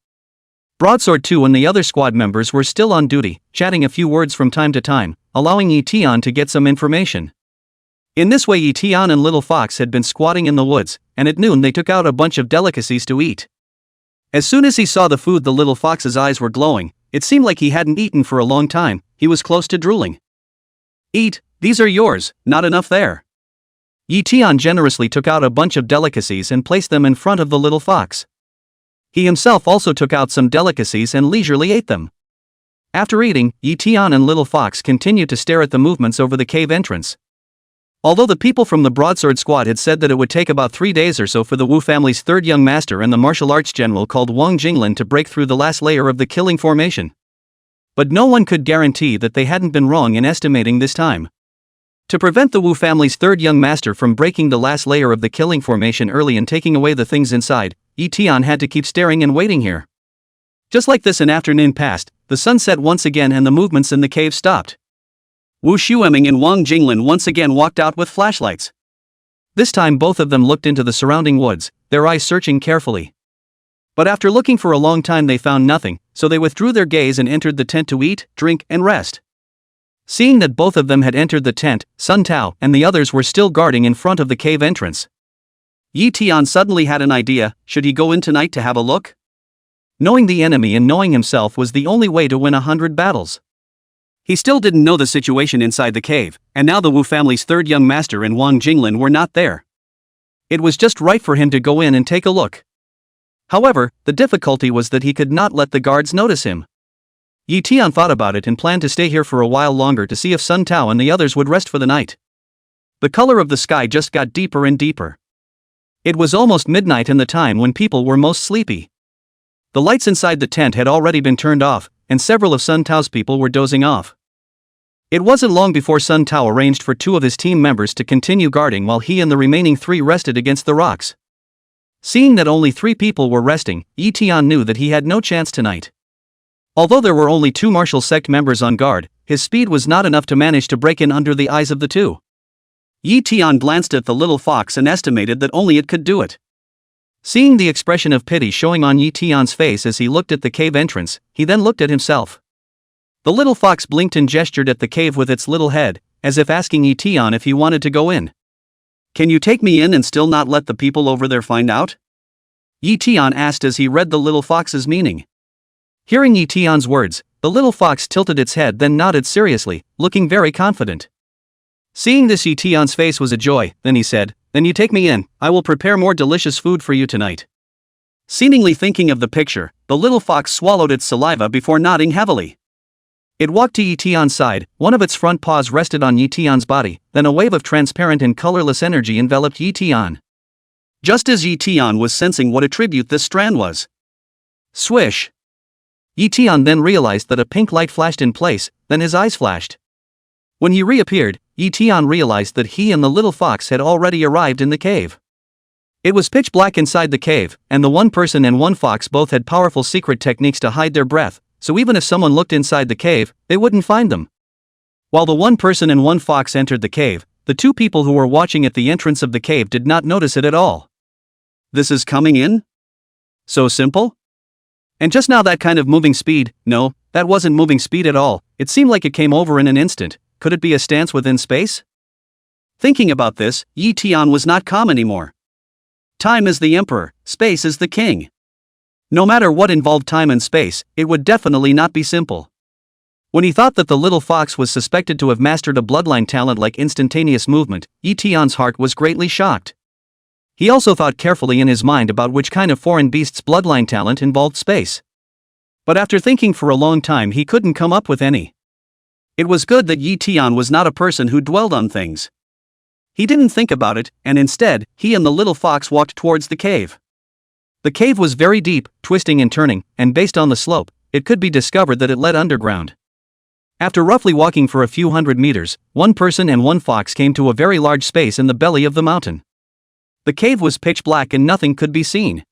Broadsword 2 and the other squad members were still on duty, chatting a few words from time to time, allowing Ye Tian to get some information. In this way Ye Tian and Little Fox had been squatting in the woods, and at noon they took out a bunch of delicacies to eat. As soon as he saw the food, the little fox's eyes were glowing. It seemed like he hadn't eaten for a long time, he was close to drooling. Eat, these are yours, not enough there. Ye Tian generously took out a bunch of delicacies and placed them in front of the little fox. He himself also took out some delicacies and leisurely ate them. After eating, Ye Tian and Little Fox continued to stare at the movements over the cave entrance. Although the people from the Broadsword Squad had said that it would take about 3 days or so for the Wu family's third young master and the martial arts general called Wang Jinglin to break through the last layer of the killing formation. But no one could guarantee that they hadn't been wrong in estimating this time. To prevent the Wu family's third young master from breaking the last layer of the killing formation early and taking away the things inside, Ye Tian had to keep staring and waiting here. Just like this, an afternoon passed, the sun set once again and the movements in the cave stopped. Wuming and Wang Jinglin once again walked out with flashlights. This time both of them looked into the surrounding woods, their eyes searching carefully. But after looking for a long time they found nothing, so they withdrew their gaze and entered the tent to eat, drink, and rest. Seeing that both of them had entered the tent, Sun Tao and the others were still guarding in front of the cave entrance. Ye Tian suddenly had an idea, should he go in tonight to have a look? Knowing the enemy and knowing himself was the only way to win 100 battles. He still didn't know the situation inside the cave, and now the Wu family's third young master and Wang Jinglin were not there. It was just right for him to go in and take a look. However, the difficulty was that he could not let the guards notice him. Ye Tian thought about it and planned to stay here for a while longer to see if Sun Tao and the others would rest for the night. The color of the sky just got deeper and deeper. It was almost midnight and the time when people were most sleepy. The lights inside the tent had already been turned off, and several of Sun Tao's people were dozing off. It wasn't long before Sun Tao arranged for 2 of his team members to continue guarding while he and the remaining 3 rested against the rocks. Seeing that only 3 people were resting, Ye Tian knew that he had no chance tonight. Although there were only 2 martial sect members on guard, his speed was not enough to manage to break in under the eyes of the 2. Ye Tian glanced at the little fox and estimated that only it could do it. Seeing the expression of pity showing on Ye Tian's face as he looked at the cave entrance, he then looked at himself. The little fox blinked and gestured at the cave with its little head, as if asking Ye Tian if he wanted to go in. Can you take me in and still not let the people over there find out? Ye Tian asked as he read the little fox's meaning. Hearing Ye Tian's words, the little fox tilted its head then nodded seriously, looking very confident. Seeing this, Ye Tian's face was a joy, then he said, "Then you take me in, I will prepare more delicious food for you tonight." Seemingly thinking of the picture, the little fox swallowed its saliva before nodding heavily. It walked to Ye Tian's side, one of its front paws rested on Ye Tian's body, then a wave of transparent and colorless energy enveloped Ye Tian. Just as Ye Tian was sensing what a tribute this strand was. Swish! Ye Tian then realized that a pink light flashed in place, then his eyes flashed. When he reappeared, Ye Tian realized that he and the little fox had already arrived in the cave. It was pitch black inside the cave, and the one person and one fox both had powerful secret techniques to hide their breath, so even if someone looked inside the cave, they wouldn't find them. While the one person and one fox entered the cave, the two people who were watching at the entrance of the cave did not notice it at all. This is coming in? So simple? And just now that kind of moving speed, no, that wasn't moving speed at all, it seemed like it came over in an instant. Could it be a stance within space? Thinking about this, Ye Tian was not calm anymore. Time is the emperor, space is the king. No matter what involved time and space, it would definitely not be simple. When he thought that the little fox was suspected to have mastered a bloodline talent like instantaneous movement, Ye Tian's heart was greatly shocked. He also thought carefully in his mind about which kind of foreign beast's bloodline talent involved space. But after thinking for a long time, he couldn't come up with any. It was good that Ye Tian was not a person who dwelled on things. He didn't think about it, and instead, he and the little fox walked towards the cave. The cave was very deep, twisting and turning, and based on the slope, it could be discovered that it led underground. After roughly walking for a few hundred meters, one person and one fox came to a very large space in the belly of the mountain. The cave was pitch black and nothing could be seen.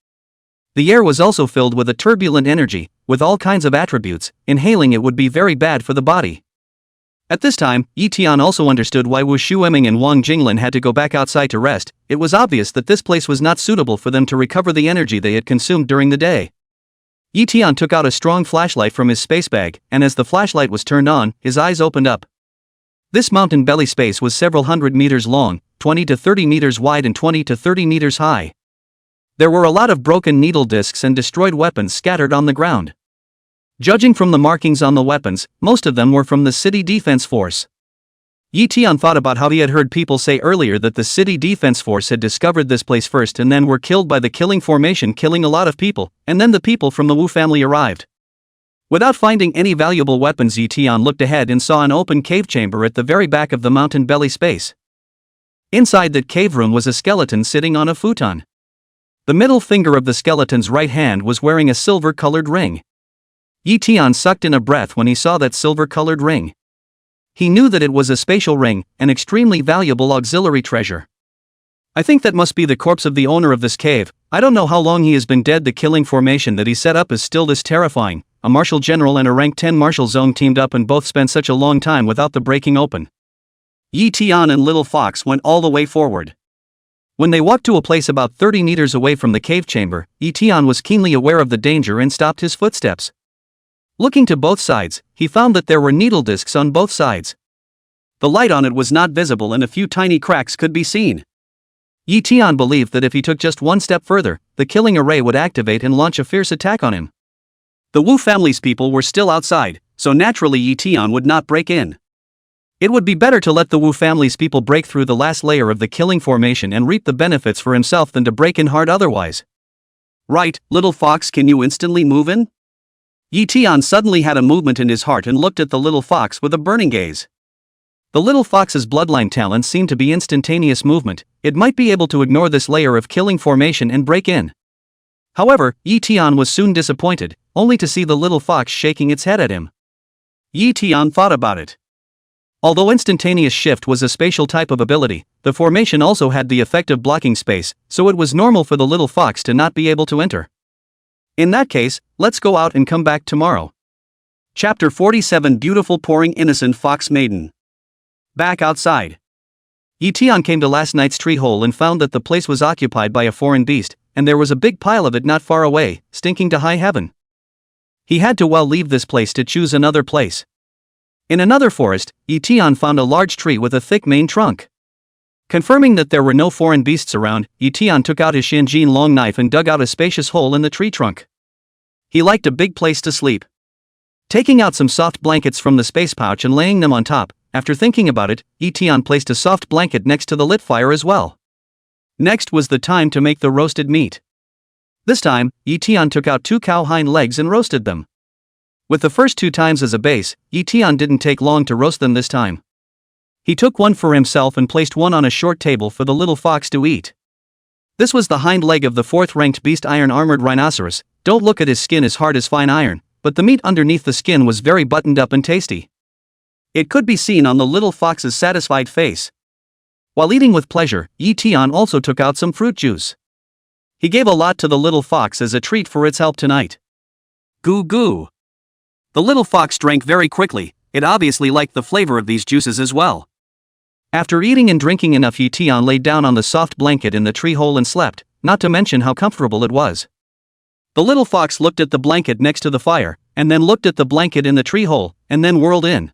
The air was also filled with a turbulent energy, with all kinds of attributes. Inhaling it would be very bad for the body. At this time, Ye Tian also understood why Wuming and Wang Jinglin had to go back outside to rest. It was obvious that this place was not suitable for them to recover the energy they had consumed during the day. Ye Tian took out a strong flashlight from his space bag, and as the flashlight was turned on, his eyes opened up. This mountain belly space was several hundred meters long, 20 to 30 meters wide and 20 to 30 meters high. There were a lot of broken needle discs and destroyed weapons scattered on the ground. Judging from the markings on the weapons, most of them were from the city defense force. Ye Tian thought about how he had heard people say earlier that the city defense force had discovered this place first and then were killed by the killing formation, killing a lot of people, and then the people from the Wu family arrived. Without finding any valuable weapons, Ye Tian looked ahead and saw an open cave chamber at the very back of the mountain belly space. Inside that cave room was a skeleton sitting on a futon. The middle finger of the skeleton's right hand was wearing a silver-colored ring. Ye Tian sucked in a breath when he saw that silver-colored ring. He knew that it was a spatial ring, an extremely valuable auxiliary treasure. I think that must be the corpse of the owner of this cave. I don't know how long he has been dead. The killing formation that he set up is still this terrifying. A martial general and a rank 10 martial zone teamed up and both spent such a long time without the breaking open. Ye Tian and Little Fox went all the way forward. When they walked to a place about 30 meters away from the cave chamber, Ye Tian was keenly aware of the danger and stopped his footsteps. Looking to both sides, he found that there were needle discs on both sides. The light on it was not visible and a few tiny cracks could be seen. Ye Tian believed that if he took just one step further, the killing array would activate and launch a fierce attack on him. The Wu family's people were still outside, so naturally Ye Tian would not break in. It would be better to let the Wu family's people break through the last layer of the killing formation and reap the benefits for himself than to break in hard otherwise. Right, Little Fox, can you instantly move in? Ye Tian suddenly had a movement in his heart and looked at the little fox with a burning gaze. The little fox's bloodline talent seemed to be instantaneous movement. It might be able to ignore this layer of killing formation and break in. However, Ye Tian was soon disappointed, only to see the little fox shaking its head at him. Ye Tian thought about it. Although instantaneous shift was a spatial type of ability, the formation also had the effect of blocking space, so it was normal for the little fox to not be able to enter. In that case, let's go out and come back tomorrow. Chapter 47, Beautiful Pouring Innocent Fox Maiden. Back outside. Ye Tian came to last night's tree hole and found that the place was occupied by a foreign beast, and there was a big pile of it not far away, stinking to high heaven. He had to leave this place to choose another place. In another forest, Ye Tian found a large tree with a thick main trunk. Confirming that there were no foreign beasts around, Ye Tian took out his Shinjin long knife and dug out a spacious hole in the tree trunk. He liked a big place to sleep. Taking out some soft blankets from the space pouch and laying them on top, after thinking about it, Ye Tian placed a soft blanket next to the lit fire as well. Next was the time to make the roasted meat. This time, Ye Tian took out 2 cow hind legs and roasted them. With the first 2 times as a base, Ye Tian didn't take long to roast them this time. He took one for himself and placed one on a short table for the little fox to eat. This was the hind leg of the 4th-ranked beast iron-armored rhinoceros. Don't look at his skin as hard as fine iron, but the meat underneath the skin was very buttoned up and tasty. It could be seen on the little fox's satisfied face. While eating with pleasure, Ye Tian also took out some fruit juice. He gave a lot to the little fox as a treat for its help tonight. Goo goo. The little fox drank very quickly. It obviously liked the flavor of these juices as well. After eating and drinking enough, Ye Tian laid down on the soft blanket in the tree hole and slept, not to mention how comfortable it was. The little fox looked at the blanket next to the fire, and then looked at the blanket in the tree hole, and then whirled in.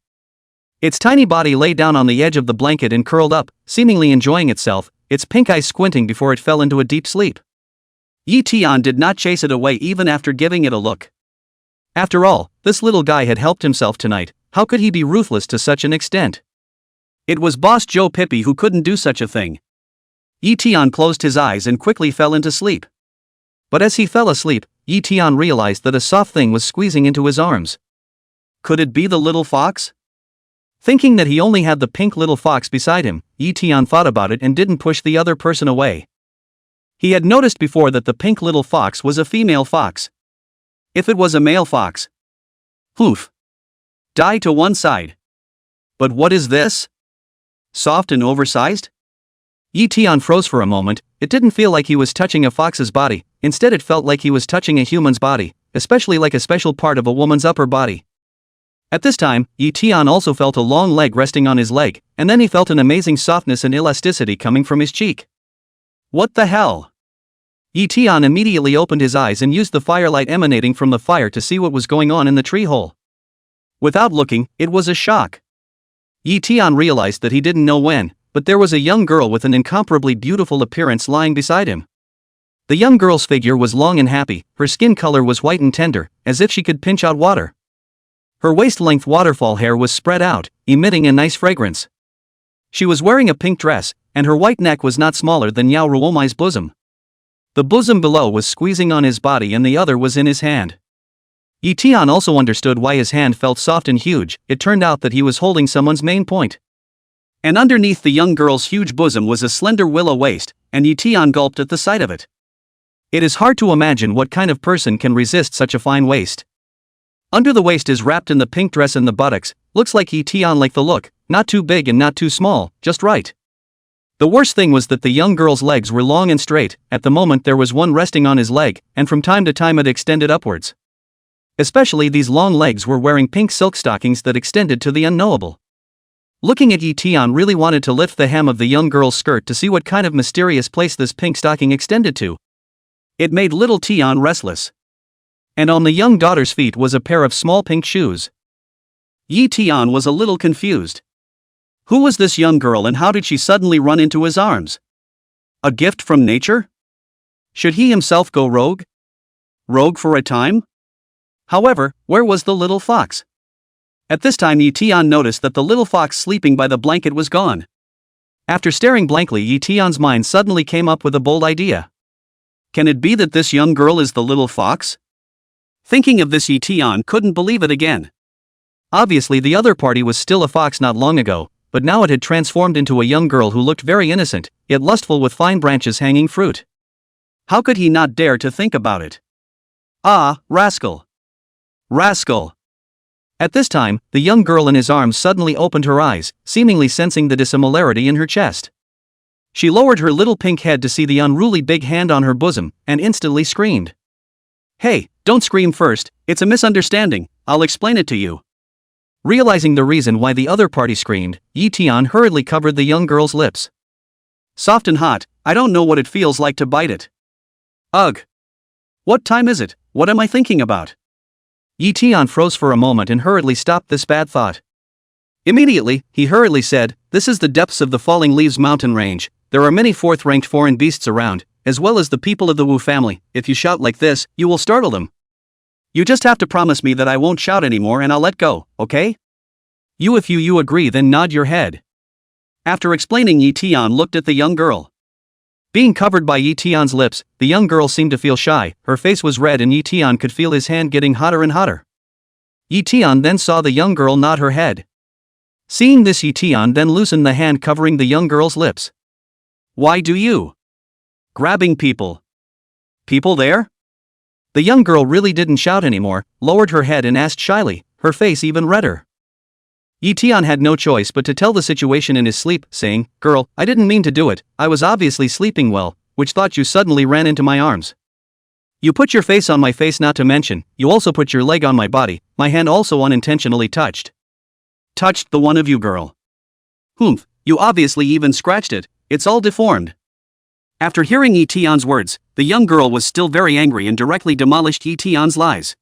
Its tiny body lay down on the edge of the blanket and curled up, seemingly enjoying itself, its pink eyes squinting before it fell into a deep sleep. Ye Tian did not chase it away even after giving it a look. After all, this little guy had helped himself tonight. How could he be ruthless to such an extent? It was Boss Joe Pippi who couldn't do such a thing. Ye Tian closed his eyes and quickly fell into sleep. But as he fell asleep, Ye Tian realized that a soft thing was squeezing into his arms. Could it be the little fox? Thinking that he only had the pink little fox beside him, Ye Tian thought about it and didn't push the other person away. He had noticed before that the pink little fox was a female fox. If it was a male fox, poof, die to one side. But what is this? Soft and oversized? Ye Tian froze for a moment. It didn't feel like he was touching a fox's body, instead it felt like he was touching a human's body, especially like a special part of a woman's upper body. At this time, Ye Tian also felt a long leg resting on his leg, and then he felt an amazing softness and elasticity coming from his cheek. What the hell? Ye Tian immediately opened his eyes and used the firelight emanating from the fire to see what was going on in the tree hole. Without looking, it was a shock. Ye Tian realized that he didn't know when, but there was a young girl with an incomparably beautiful appearance lying beside him. The young girl's figure was long and happy, her skin color was white and tender, as if she could pinch out water. Her waist-length waterfall hair was spread out, emitting a nice fragrance. She was wearing a pink dress, and her white neck was not smaller than Yao Ruowu's bosom. The bosom below was squeezing on his body and the other was in his hand. Ye Tian also understood why his hand felt soft and huge. It turned out that he was holding someone's main point. And underneath the young girl's huge bosom was a slender willow waist, and Ye Tian gulped at the sight of it. It is hard to imagine what kind of person can resist such a fine waist. Under the waist is wrapped in the pink dress and the buttocks. Looks like Ye Tian liked the look, not too big and not too small, just right. The worst thing was that the young girl's legs were long and straight. At the moment there was one resting on his leg, and from time to time it extended upwards. Especially these long legs were wearing pink silk stockings that extended to the unknowable. Looking at Ye Tian really wanted to lift the hem of the young girl's skirt to see what kind of mysterious place this pink stocking extended to. It made little Tian restless. And on the young daughter's feet was a pair of small pink shoes. Ye Tian was a little confused. Who was this young girl and how did she suddenly run into his arms? A gift from nature? Should he himself go rogue? Rogue for a time? However, where was the little fox? At this time Ye Tian noticed that the little fox sleeping by the blanket was gone. After staring blankly, Ye Tian's mind suddenly came up with a bold idea. Can it be that this young girl is the little fox? Thinking of this, Ye Tian couldn't believe it again. Obviously the other party was still a fox not long ago, but now it had transformed into a young girl who looked very innocent, yet lustful with fine branches hanging fruit. How could he not dare to think about it? Ah, rascal! Rascal! At this time, the young girl in his arms suddenly opened her eyes, seemingly sensing the dissimilarity in her chest. She lowered her little pink head to see the unruly big hand on her bosom, and instantly screamed. Hey, don't scream first, it's a misunderstanding, I'll explain it to you. Realizing the reason why the other party screamed, Ye Tian hurriedly covered the young girl's lips. Soft and hot, I don't know what it feels like to bite it. Ugh! What time is it? What am I thinking about? Ye Tian froze for a moment and hurriedly stopped this bad thought. Immediately, he hurriedly said, "This is the depths of the Falling Leaves mountain range. There are many fourth-ranked foreign beasts around, as well as the people of the Wu family. If you shout like this, you will startle them. You just have to promise me that I won't shout anymore and I'll let go, okay?" If you agree, then nod your head." After explaining, Ye Tian looked at the young girl. Being covered by Ye Tian's lips, the young girl seemed to feel shy. Her face was red and Ye Tian could feel his hand getting hotter and hotter. Ye Tian then saw the young girl nod her head. Seeing this, Ye Tian then loosened the hand covering the young girl's lips. "Why do you?" "Grabbing people." "People there?" The young girl really didn't shout anymore, lowered her head and asked shyly, her face even redder. Ye Tian had no choice but to tell the situation in his sleep, saying, "Girl, I didn't mean to do it, I was obviously sleeping well, which thought you suddenly ran into my arms. You put your face on my face, not to mention, you also put your leg on my body, my hand also unintentionally touched." "Touched the one of you, girl?" "Humph, you obviously even scratched it, it's all deformed." After hearing Ye Tian's words, the young girl was still very angry and directly demolished Ye Tian's lies.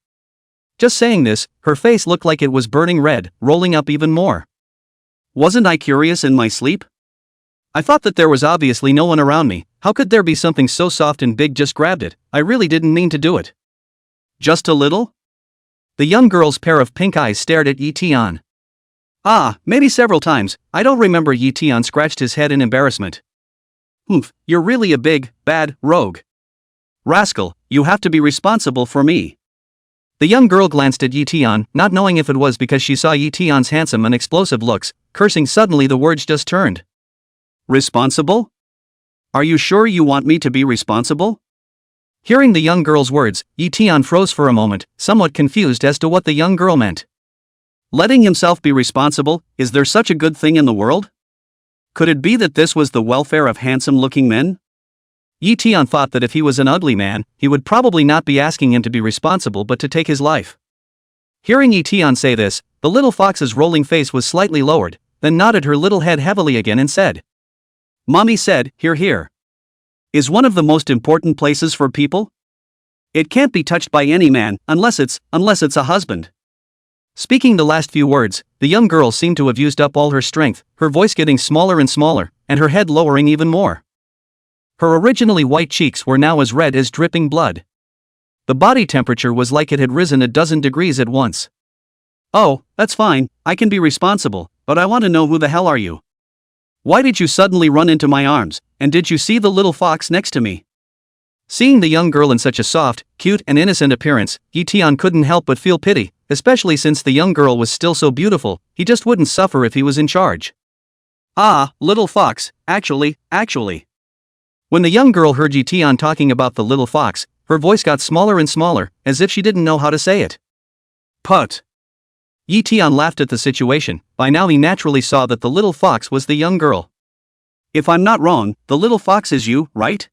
Just saying this, her face looked like it was burning red, rolling up even more. "Wasn't I curious in my sleep? I thought that there was obviously no one around me. How could there be something so soft and big? Just grabbed it, I really didn't mean to do it." "Just a little?" The young girl's pair of pink eyes stared at Ye Tian. "Ah, maybe several times, I don't remember." Ye Tian scratched his head in embarrassment. "Humph, you're really a big, bad rogue. Rascal, you have to be responsible for me." The young girl glanced at Ye Tian, not knowing if it was because she saw Ye Tian's handsome and explosive looks, cursing suddenly the words just turned. "Responsible? Are you sure you want me to be responsible?" Hearing the young girl's words, Ye Tian froze for a moment, somewhat confused as to what the young girl meant. Letting himself be responsible, is there such a good thing in the world? Could it be that this was the welfare of handsome-looking men? Ye Tian thought that if he was an ugly man, he would probably not be asking him to be responsible but to take his life. Hearing Ye Tian say this, the little fox's rolling face was slightly lowered, then nodded her little head heavily again and said, "Mommy said, here. Is one of the most important places for people? It can't be touched by any man, unless it's a husband." Speaking the last few words, the young girl seemed to have used up all her strength, her voice getting smaller and smaller, and her head lowering even more. Her originally white cheeks were now as red as dripping blood. The body temperature was like it had risen a dozen degrees at once. "Oh, that's fine, I can be responsible, but I want to know, who the hell are you? Why did you suddenly run into my arms, and did you see the little fox next to me?" Seeing the young girl in such a soft, cute and innocent appearance, Ye Tian couldn't help but feel pity, especially since the young girl was still so beautiful. He just wouldn't suffer if he was in charge. "Ah, little fox, actually. When the young girl heard Ye Tian talking about the little fox, her voice got smaller and smaller, as if she didn't know how to say it. "Put." Ye Tian laughed at the situation. By now he naturally saw that the little fox was the young girl. "If I'm not wrong, the little fox is you, right?"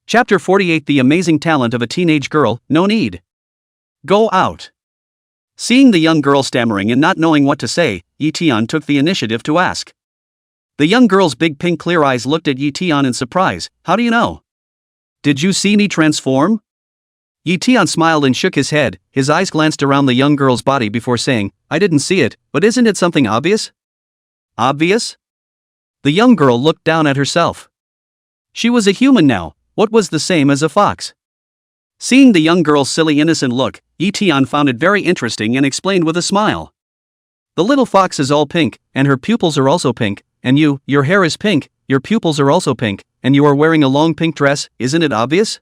Chapter 48: The amazing talent of a teenage girl. No need. Go out. Seeing the young girl stammering and not knowing what to say, Ye Tian took the initiative to ask. The young girl's big pink clear eyes looked at Ye Tian in surprise. "How do you know? Did you see me transform?" Ye Tian smiled and shook his head. His eyes glanced around the young girl's body before saying, "I didn't see it, but isn't it something obvious?" "Obvious?" The young girl looked down at herself. She was a human now. What was the same as a fox? Seeing the young girl's silly innocent look, Ye Tian found it very interesting and explained with a smile. "The little fox is all pink, and her pupils are also pink, and your hair is pink, your pupils are also pink, and you are wearing a long pink dress, isn't it obvious?"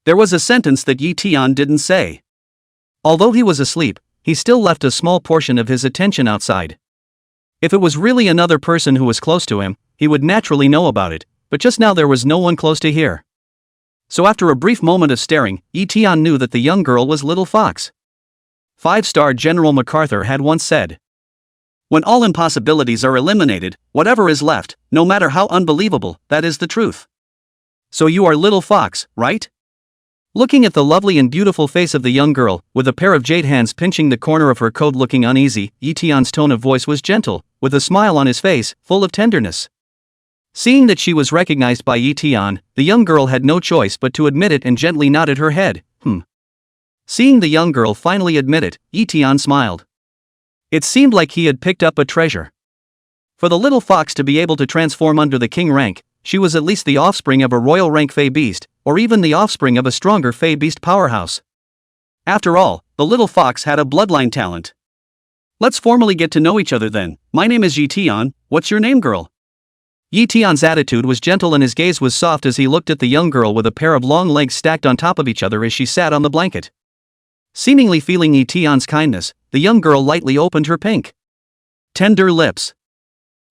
There was a sentence that Ye Tian didn't say. Although he was asleep, he still left a small portion of his attention outside. If it was really another person who was close to him, he would naturally know about it, but just now there was no one close to hear. So after a brief moment of staring, Ye Tian knew that the young girl was Little Fox. 5-star General MacArthur had once said, "When all impossibilities are eliminated, whatever is left, no matter how unbelievable, that is the truth." So you are Little Fox, right? Looking at the lovely and beautiful face of the young girl, with a pair of jade hands pinching the corner of her coat looking uneasy, Ye Tian's tone of voice was gentle, with a smile on his face, full of tenderness. Seeing that she was recognized by Ye Tian, the young girl had no choice but to admit it and gently nodded her head. Seeing the young girl finally admit it, Ye Tian smiled. It seemed like he had picked up a treasure. For the little fox to be able to transform under the king rank, she was at least the offspring of a royal rank Fey beast, or even the offspring of a stronger Fey beast powerhouse. After all, the little fox had a bloodline talent. Let's formally get to know each other then. My name is Ye Tian, what's your name, girl? Ye Tian's attitude was gentle and his gaze was soft as he looked at the young girl with a pair of long legs stacked on top of each other as she sat on the blanket. Seemingly feeling Ye Tian's kindness, the young girl lightly opened her pink, tender lips.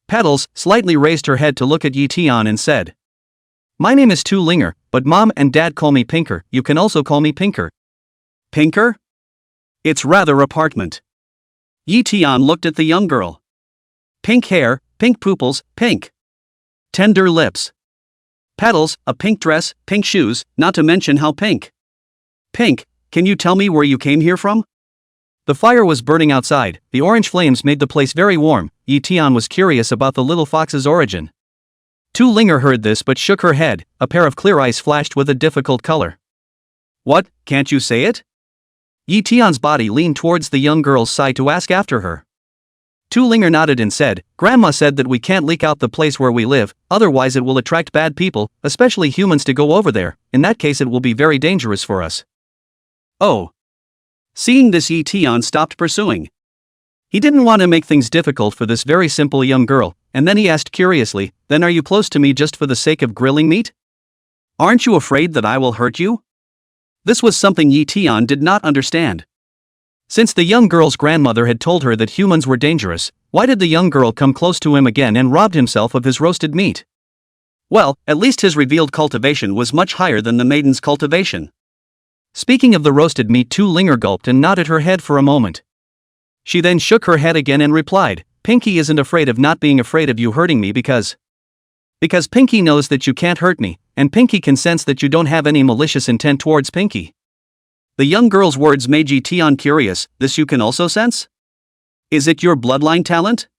Petals slightly raised her head to look at Ye Tian and said, "My name is Tu Linger, but mom and dad call me Pinker, you can also call me Pinker." Pinker? It's rather apartment. Ye Tian looked at the young girl. Pink hair, pink pupils, pink. Tender lips. Petals, a pink dress, pink shoes, not to mention how pink. Pink, can you tell me where you came here from? The fire was burning outside, the orange flames made the place very warm. Ye Tian was curious about the little fox's origin. Tu Linger heard this but shook her head, a pair of clear eyes flashed with a difficult color. What, can't you say it? Ye Tian's body leaned towards the young girl's side to ask after her. Tu Linger nodded and said, Grandma said that we can't leak out the place where we live, otherwise it will attract bad people, especially humans to go over there, in that case it will be very dangerous for us. Oh. Seeing this, Ye Tian stopped pursuing. He didn't want to make things difficult for this very simple young girl, and then he asked curiously, then are you close to me just for the sake of grilling meat? Aren't you afraid that I will hurt you? This was something Ye Tian did not understand. Since the young girl's grandmother had told her that humans were dangerous, why did the young girl come close to him again and robbed himself of his roasted meat? Well, at least his revealed cultivation was much higher than the maiden's cultivation. Speaking of the roasted meat, Tu Linger gulped and nodded her head for a moment. She then shook her head again and replied, Pinky isn't afraid of not being afraid of you hurting me because Pinky knows that you can't hurt me, and Pinky can sense that you don't have any malicious intent towards Pinky. The young girl's words made Ye Tian curious, this you can also sense? Is it your bloodline talent?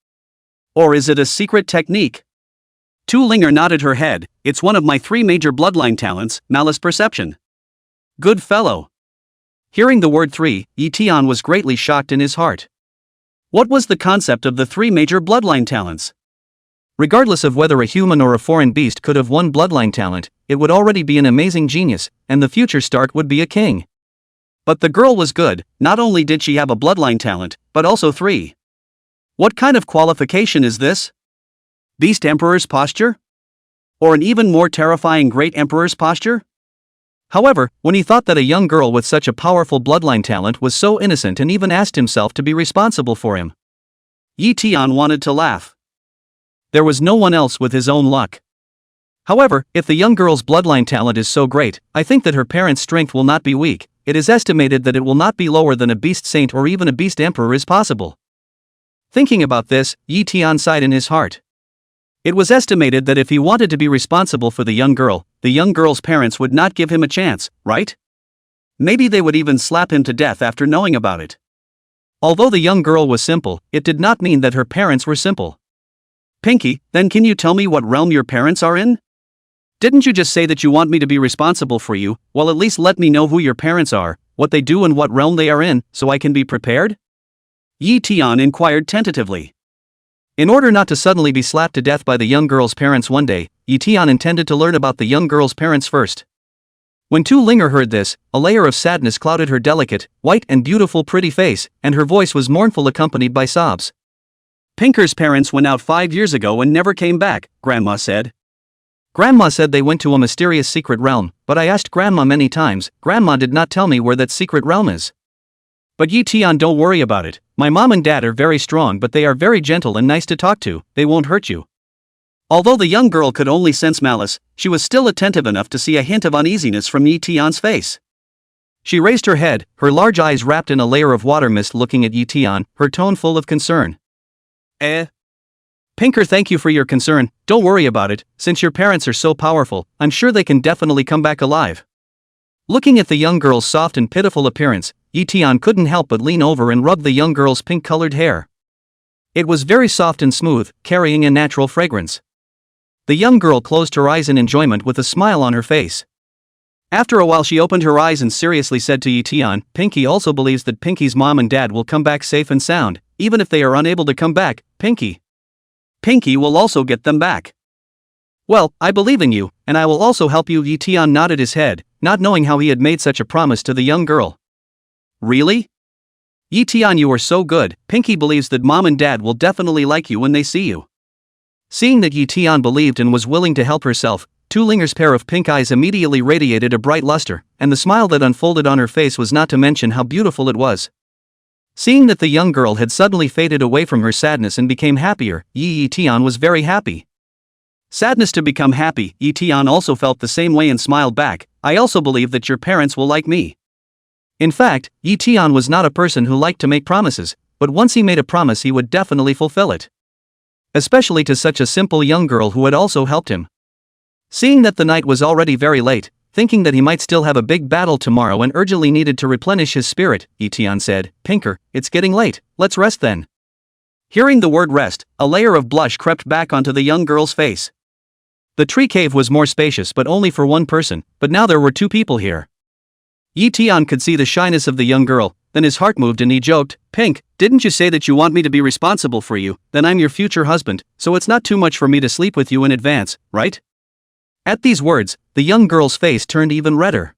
Or is it a secret technique? Tu Linger nodded her head, it's one of my 3 major bloodline talents, malice perception. Good fellow. Hearing the word 3, Ye Tian was greatly shocked in his heart. What was the concept of the 3 major bloodline talents? Regardless of whether a human or a foreign beast could have one bloodline talent, it would already be an amazing genius, and the future Stark would be a king. But the girl was good, not only did she have a bloodline talent, but also 3. What kind of qualification is this? Beast Emperor's posture? Or an even more terrifying Great Emperor's posture? However, when he thought that a young girl with such a powerful bloodline talent was so innocent and even asked himself to be responsible for him, Ye Tian wanted to laugh. There was no one else with his own luck. However, if the young girl's bloodline talent is so great, I think that her parents' strength will not be weak. It is estimated that it will not be lower than a beast saint or even a beast emperor is possible. Thinking about this, Ye Tian sighed in his heart. It was estimated that if he wanted to be responsible for the young girl's parents would not give him a chance, right? Maybe they would even slap him to death after knowing about it. Although the young girl was simple, it did not mean that her parents were simple. Pinky, then can you tell me what realm your parents are in? Didn't you just say that you want me to be responsible for you? Well, at least let me know who your parents are, what they do and what realm they are in, so I can be prepared? Ye Tian inquired tentatively. In order not to suddenly be slapped to death by the young girl's parents one day, Ye Tian intended to learn about the young girl's parents first. When Tu Linger heard this, a layer of sadness clouded her delicate, white and beautiful pretty face, and her voice was mournful accompanied by sobs. Pinker's parents went out 5 years ago and never came back, Grandma said. Grandma said they went to a mysterious secret realm, but I asked Grandma many times, Grandma did not tell me where that secret realm is. But Ye Tian, don't worry about it, my mom and dad are very strong but they are very gentle and nice to talk to, they won't hurt you. Although the young girl could only sense malice, she was still attentive enough to see a hint of uneasiness from Ye Tian's face. She raised her head, her large eyes wrapped in a layer of water mist looking at Ye Tian, her tone full of concern. Pinker, thank you for your concern, don't worry about it, since your parents are so powerful, I'm sure they can definitely come back alive. Looking at the young girl's soft and pitiful appearance, Ye Tian couldn't help but lean over and rub the young girl's pink-colored hair. It was very soft and smooth, carrying a natural fragrance. The young girl closed her eyes in enjoyment with a smile on her face. After a while she opened her eyes and seriously said to Ye Tian, Pinky also believes that Pinky's mom and dad will come back safe and sound, even if they are unable to come back, Pinky will also get them back. Well, I believe in you, and I will also help you. Ye Tian nodded his head, not knowing how he had made such a promise to the young girl. Really? Ye Tian, you are so good. Pinky believes that mom and dad will definitely like you when they see you. Seeing that Ye Tian believed and was willing to help herself, Tu Ling's pair of pink eyes immediately radiated a bright luster, and the smile that unfolded on her face was not to mention how beautiful it was. Seeing that the young girl had suddenly faded away from her sadness and became happier, Ye Tian was very happy. Sadness to become happy. Ye Tian also felt the same way and smiled back. I also believe that your parents will like me. In fact, Ye Tian was not a person who liked to make promises, but once he made a promise he would definitely fulfill it. Especially to such a simple young girl who had also helped him. Seeing that the night was already very late, thinking that he might still have a big battle tomorrow and urgently needed to replenish his spirit, Ye Tian said, Pinker, it's getting late, let's rest then. Hearing the word rest, a layer of blush crept back onto the young girl's face. The tree cave was more spacious but only for one person, but now there were two people here. Ye Tian could see the shyness of the young girl, then his heart moved and he joked, Pink, didn't you say that you want me to be responsible for you? Then I'm your future husband, so it's not too much for me to sleep with you in advance, right? At these words, the young girl's face turned even redder.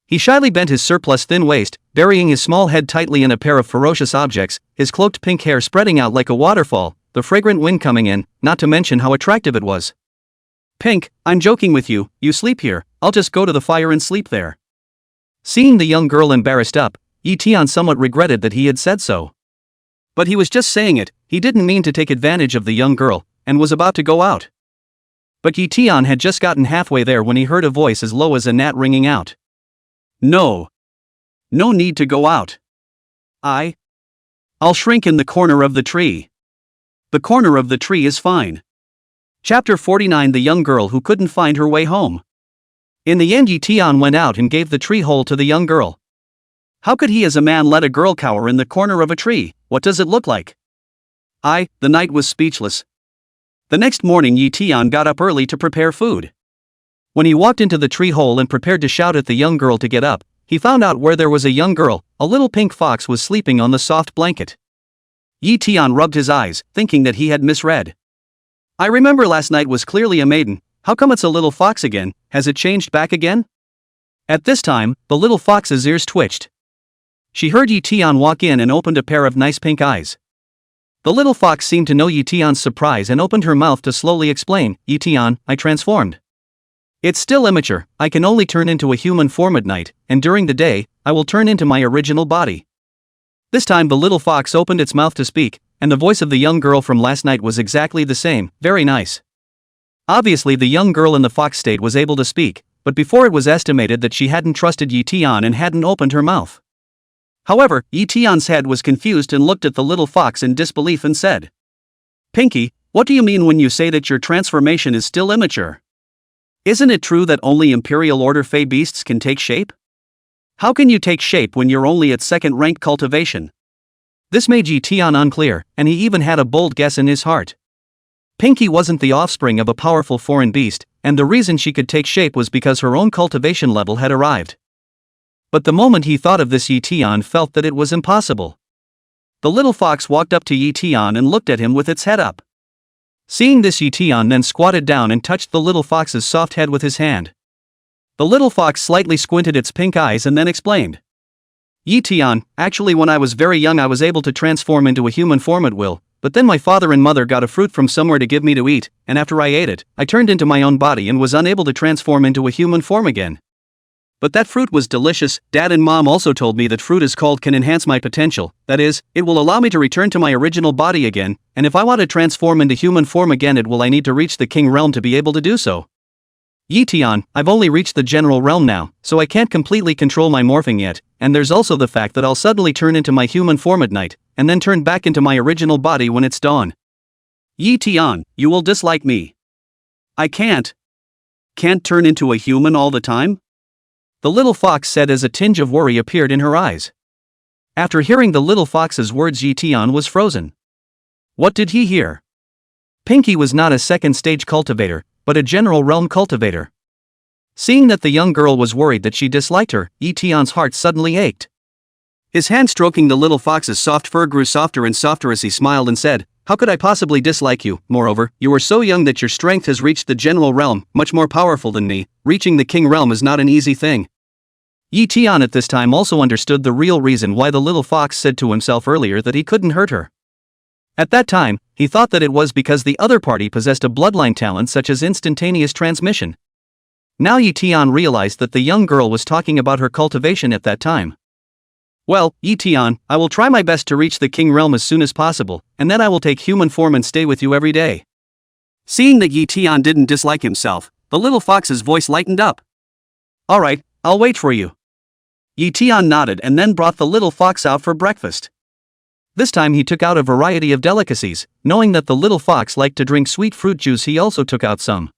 He shyly bent his surplus thin waist, burying his small head tightly in a pair of ferocious objects, his cloaked pink hair spreading out like a waterfall, the fragrant wind coming in, not to mention how attractive it was. Pink, I'm joking with you, you sleep here, I'll just go to the fire and sleep there. Seeing the young girl embarrassed up, Ye Tian somewhat regretted that he had said so. But he was just saying it, he didn't mean to take advantage of the young girl, and was about to go out. But Ye Tian had just gotten halfway there when he heard a voice as low as a gnat ringing out. No need to go out. I'll shrink in the corner of the tree. The corner of the tree is fine. Chapter 49. The young girl who couldn't find her way home. In the end, Ye Tian went out and gave the tree hole to the young girl. How could he as a man let a girl cower in the corner of a tree? What does it look like? The night was speechless. The next morning Ye Tian got up early to prepare food. When he walked into the tree hole and prepared to shout at the young girl to get up, he found out where there was a young girl, a little pink fox was sleeping on the soft blanket. Ye Tian rubbed his eyes, thinking that he had misread. I remember last night was clearly a maiden, how come it's a little fox again, has it changed back again? At this time, the little fox's ears twitched. She heard Ye Tian walk in and opened a pair of nice pink eyes. The little fox seemed to know Ye Tian's surprise and opened her mouth to slowly explain, Ye Tian, I transformed. It's still immature, I can only turn into a human form at night, and during the day, I will turn into my original body. This time the little fox opened its mouth to speak, and the voice of the young girl from last night was exactly the same, very nice. Obviously the young girl in the fox state was able to speak, but before it was estimated that she hadn't trusted Ye Tian and hadn't opened her mouth. However, Ye Tian's head was confused and looked at the little fox in disbelief and said, Pinky, what do you mean when you say that your transformation is still immature? Isn't it true that only Imperial Order Fey beasts can take shape? How can you take shape when you're only at second rank cultivation? This made Ye Tian unclear, and he even had a bold guess in his heart. Pinky wasn't the offspring of a powerful foreign beast, and the reason she could take shape was because her own cultivation level had arrived. But the moment he thought of this, Ye Tian felt that it was impossible. The little fox walked up to Ye Tian and looked at him with its head up. Seeing this, Ye Tian then squatted down and touched the little fox's soft head with his hand. The little fox slightly squinted its pink eyes and then explained. Ye Tian, actually when I was very young I was able to transform into a human form at will, but then my father and mother got a fruit from somewhere to give me to eat, and after I ate it, I turned into my own body and was unable to transform into a human form again. But that fruit was delicious. Dad and Mom also told me that fruit is called can enhance my potential, that is, it will allow me to return to my original body again, and if I want to transform into human form again it will I need to reach the king realm to be able to do so. Ye Tian, I've only reached the general realm now, so I can't completely control my morphing yet, and there's also the fact that I'll suddenly turn into my human form at night, and then turn back into my original body when it's dawn. Ye Tian, you will dislike me. I can't turn into a human all the time? The little fox said as a tinge of worry appeared in her eyes. After hearing the little fox's words, Ye Tian was frozen. What did he hear? Pinky was not a second-stage cultivator, but a general realm cultivator. Seeing that the young girl was worried that she disliked her, Ye Tian's heart suddenly ached. His hand stroking the little fox's soft fur grew softer and softer as he smiled and said, "How could I possibly dislike you? Moreover, you are so young that your strength has reached the general realm, much more powerful than me. Reaching the king realm is not an easy thing." Ye Tian at this time also understood the real reason why the little fox said to himself earlier that he couldn't hurt her. At that time, he thought that it was because the other party possessed a bloodline talent such as instantaneous transmission. Now Ye Tian realized that the young girl was talking about her cultivation at that time. "Well, Ye Tian, I will try my best to reach the king realm as soon as possible, and then I will take human form and stay with you every day." Seeing that Ye Tian didn't dislike himself, the little fox's voice lightened up. "Alright, I'll wait for you." Ye Tian nodded and then brought the little fox out for breakfast. This time he took out a variety of delicacies. Knowing that the little fox liked to drink sweet fruit juice, he also took out some.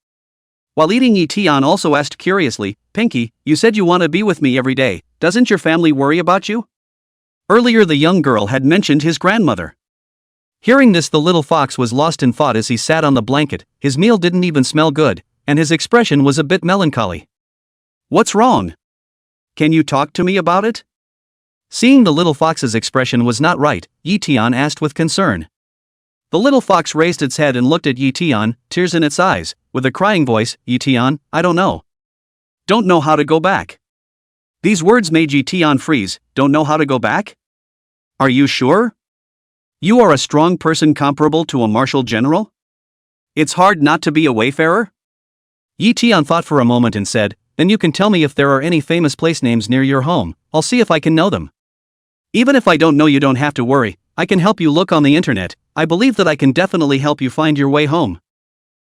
While eating, Ye Tian also asked curiously, "Pinky, you said you want to be with me every day. Doesn't your family worry about you?" Earlier the young girl had mentioned his grandmother. Hearing this, the little fox was lost in thought as he sat on the blanket. His meal didn't even smell good, and his expression was a bit melancholy. "What's wrong? Can you talk to me about it?" Seeing the little fox's expression was not right, Ye Tian asked with concern. The little fox raised its head and looked at Ye Tian, tears in its eyes, with a crying voice, "Ye Tian, I don't know. Don't know how to go back." These words made Ye Tian freeze. "Don't know how to go back? Are you sure? You are a strong person comparable to a martial general? It's hard not to be a wayfarer?" Ye Tian thought for a moment and said, "Then you can tell me if there are any famous place names near your home. I'll see if I can know them. Even if I don't know, you don't have to worry. I can help you look on the internet. I believe that I can definitely help you find your way home."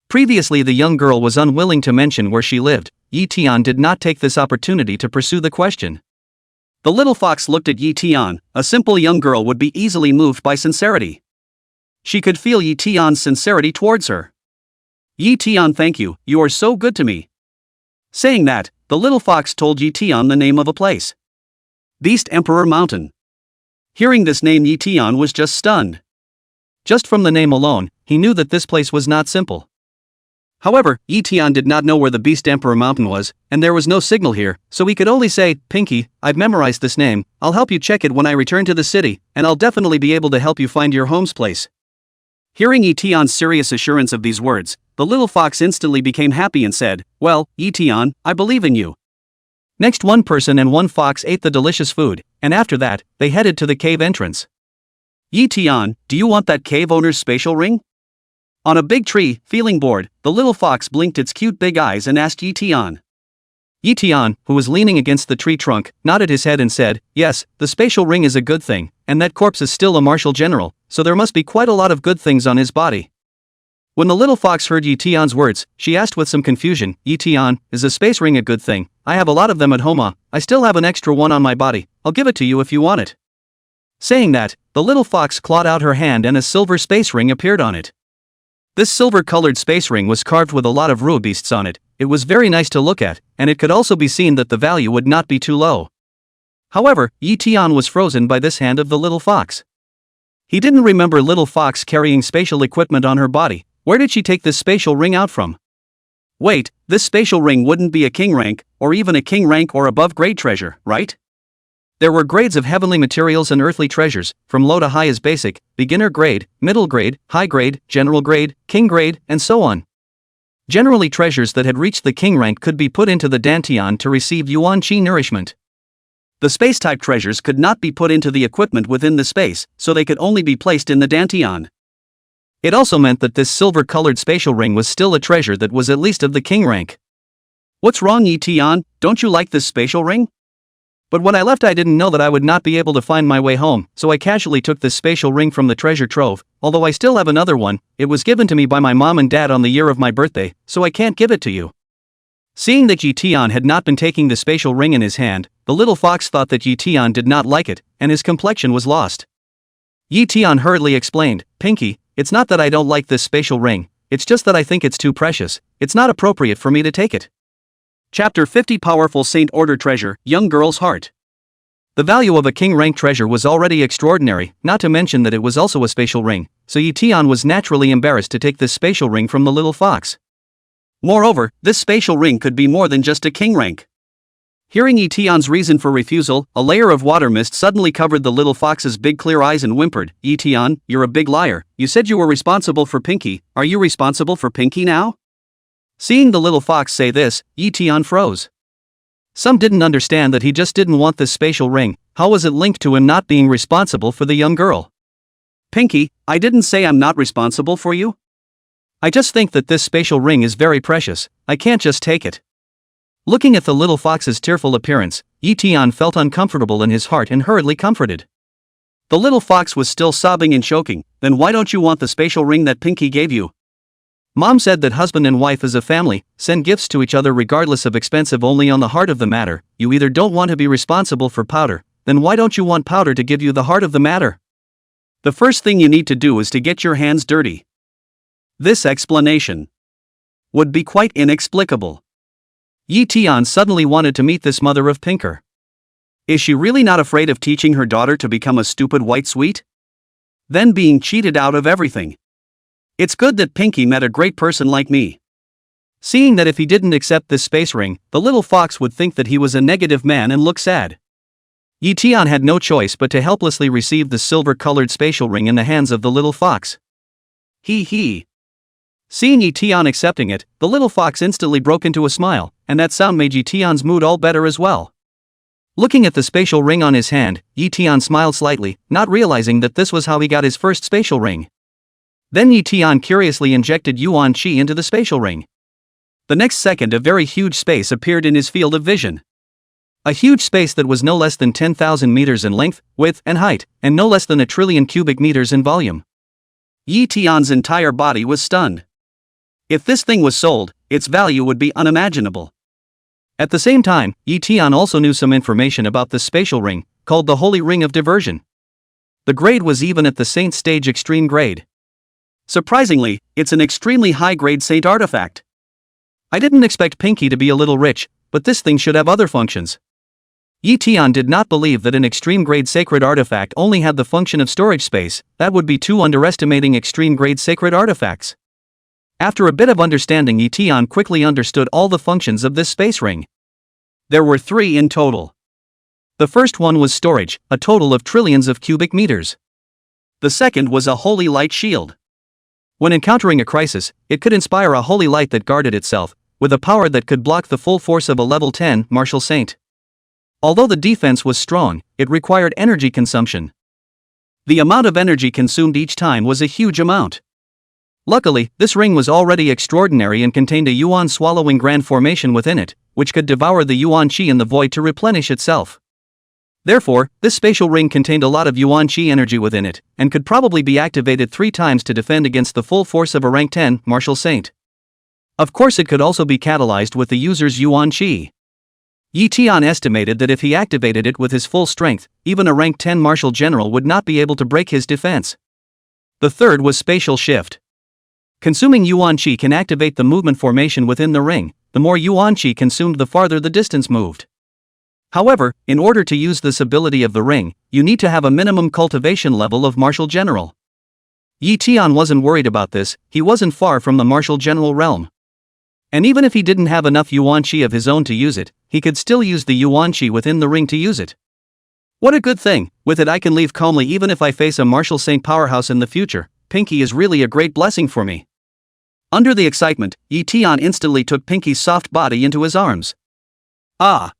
Previously the young girl was unwilling to mention where she lived. Ye Tian did not take this opportunity to pursue the question. The little fox looked at Ye Tian. A simple young girl would be easily moved by sincerity. She could feel Ye Tian's sincerity towards her. "Ye Tian, thank you, you are so good to me." Saying that, the little fox told Ye Tian the name of a place. Beast Emperor Mountain. Hearing this name, Ye Tian was just stunned. Just from the name alone, he knew that this place was not simple. However, Ye Tian did not know where the Beast Emperor Mountain was, and there was no signal here, so he could only say, "Pinky, I've memorized this name. I'll help you check it when I return to the city, and I'll definitely be able to help you find your home's place." Hearing Ye Tian's serious assurance of these words, the little fox instantly became happy and said, "Well, Ye Tian, I believe in you." Next, one person and one fox ate the delicious food, and after that, they headed to the cave entrance. "Ye Tian, do you want that cave owner's spatial ring?" On a big tree, feeling bored, the little fox blinked its cute big eyes and asked Ye Tian. Ye Tian, who was leaning against the tree trunk, nodded his head and said, "Yes, the spatial ring is a good thing, and that corpse is still a martial general, so there must be quite a lot of good things on his body." When the little fox heard Ye Tian's words, she asked with some confusion, "Ye Tian, is a space ring a good thing? I have a lot of them at home. I still have an extra one on my body. I'll give it to you if you want it." Saying that, the little fox clawed out her hand and a silver space ring appeared on it. This silver-colored space ring was carved with a lot of rubeasts on it. It was very nice to look at, and it could also be seen that the value would not be too low. However, Ye Tian was frozen by this hand of the little fox. He didn't remember little fox carrying spatial equipment on her body. Where did she take this spatial ring out from? Wait, this spatial ring wouldn't be a king rank, or even a king rank or above grade treasure, right? There were grades of heavenly materials and earthly treasures, from low to high as basic, beginner grade, middle grade, high grade, general grade, king grade, and so on. Generally, treasures that had reached the king rank could be put into the dantian to receive yuan qi nourishment. The space-type treasures could not be put into the equipment within the space, so they could only be placed in the dantian. It also meant that this silver-colored spatial ring was still a treasure that was at least of the king rank. "What's wrong, Ye Tian? Don't you like this spatial ring?" "But when I left, I didn't know that I would not be able to find my way home, so I casually took this spatial ring from the treasure trove. Although I still have another one, it was given to me by my mom and dad on the year of my birthday, so I can't give it to you." Seeing that Ye Tian had not been taking the spatial ring in his hand, the little fox thought that Ye Tian did not like it, and his complexion was lost. Ye Tian hurriedly explained, "Pinky, it's not that I don't like this spatial ring, it's just that I think it's too precious. It's not appropriate for me to take it." Chapter 50 Powerful Saint Order Treasure, Young Girl's Heart. The value of a king rank treasure was already extraordinary, not to mention that it was also a spatial ring, so Ye Tian was naturally embarrassed to take this spatial ring from the little fox. Moreover, this spatial ring could be more than just a king rank. Hearing Ye Tian's reason for refusal, a layer of water mist suddenly covered the little fox's big clear eyes and whimpered, "Ye Tian, you're a big liar. You said you were responsible for Pinky. Are you responsible for Pinky now?" Seeing the little fox say this, Ye Tian froze. Some didn't understand that he just didn't want this spatial ring. How was it linked to him not being responsible for the young girl? "Pinky, I didn't say I'm not responsible for you. I just think that this spatial ring is very precious. I can't just take it." Looking at the little fox's tearful appearance, Ye Tian felt uncomfortable in his heart and hurriedly comforted. The little fox was still sobbing and choking. "Then why don't you want the spatial ring that Pinky gave you? Mom said that husband and wife as a family send gifts to each other regardless of expensive. Only on the heart of the matter, you either don't want to be responsible for Powder, then why don't you want Powder to give you the heart of the matter? The first thing you need to do is to get your hands dirty." This explanation would be quite inexplicable. Ye Tian suddenly wanted to meet this mother of Pinker. Is she really not afraid of teaching her daughter to become a stupid white sweet? Then being cheated out of everything. It's good that Pinky met a great person like me. Seeing that if he didn't accept this space ring, the little fox would think that he was a negative man and look sad. Ye Tian had no choice but to helplessly receive the silver-colored spatial ring in the hands of the little fox. He. Seeing Ye Tian accepting it, the little fox instantly broke into a smile, and that sound made Ye Tian's mood all better as well. Looking at the spatial ring on his hand, Ye Tian smiled slightly, not realizing that this was how he got his first spatial ring. Then Ye Tian curiously injected Yuan Qi into the spatial ring. The next second a very huge space appeared in his field of vision. A huge space that was no less than 10,000 meters in length, width, and height, and no less than 1,000,000,000,000 cubic meters in volume. Ye Tian's entire body was stunned. If this thing was sold, its value would be unimaginable. At the same time, Ye Tian also knew some information about this spatial ring, called the Holy Ring of Diversion. The grade was even at the Saint stage extreme grade. Surprisingly, it's an extremely high-grade Saint artifact. I didn't expect Pinky to be a little rich, but this thing should have other functions. Ye Tian did not believe that an extreme-grade sacred artifact only had the function of storage space. That would be too underestimating extreme-grade sacred artifacts. After a bit of understanding, Ye Tian quickly understood all the functions of this space ring. There were 3 in total. The first one was storage, a total of trillions of cubic meters. The second was a holy light shield. When encountering a crisis, it could inspire a holy light that guarded itself, with a power that could block the full force of a level 10 martial saint. Although the defense was strong, it required energy consumption. The amount of energy consumed each time was a huge amount. Luckily, this ring was already extraordinary and contained a yuan swallowing grand formation within it, which could devour the yuan qi in the void to replenish itself. Therefore, this spatial ring contained a lot of yuan qi energy within it, and could probably be activated 3 times to defend against the full force of a rank 10 martial saint. Of course, it could also be catalyzed with the user's yuan qi. Ye Tian estimated that if he activated it with his full strength, even a rank 10 martial general would not be able to break his defense. The third was spatial shift. Consuming yuan qi can activate the movement formation within the ring. The more yuan qi consumed, the farther the distance moved. However, in order to use this ability of the ring, you need to have a minimum cultivation level of martial general. Ye Tian wasn't worried about this. He wasn't far from the martial general realm. And even if he didn't have enough yuan qi of his own to use it, he could still use the yuan qi within the ring to use it. What a good thing! With it I can leave calmly even if I face a martial saint powerhouse in the future. Pinky is really a great blessing for me. Under the excitement, Ye Tian instantly took Pinky's soft body into his arms. Ah!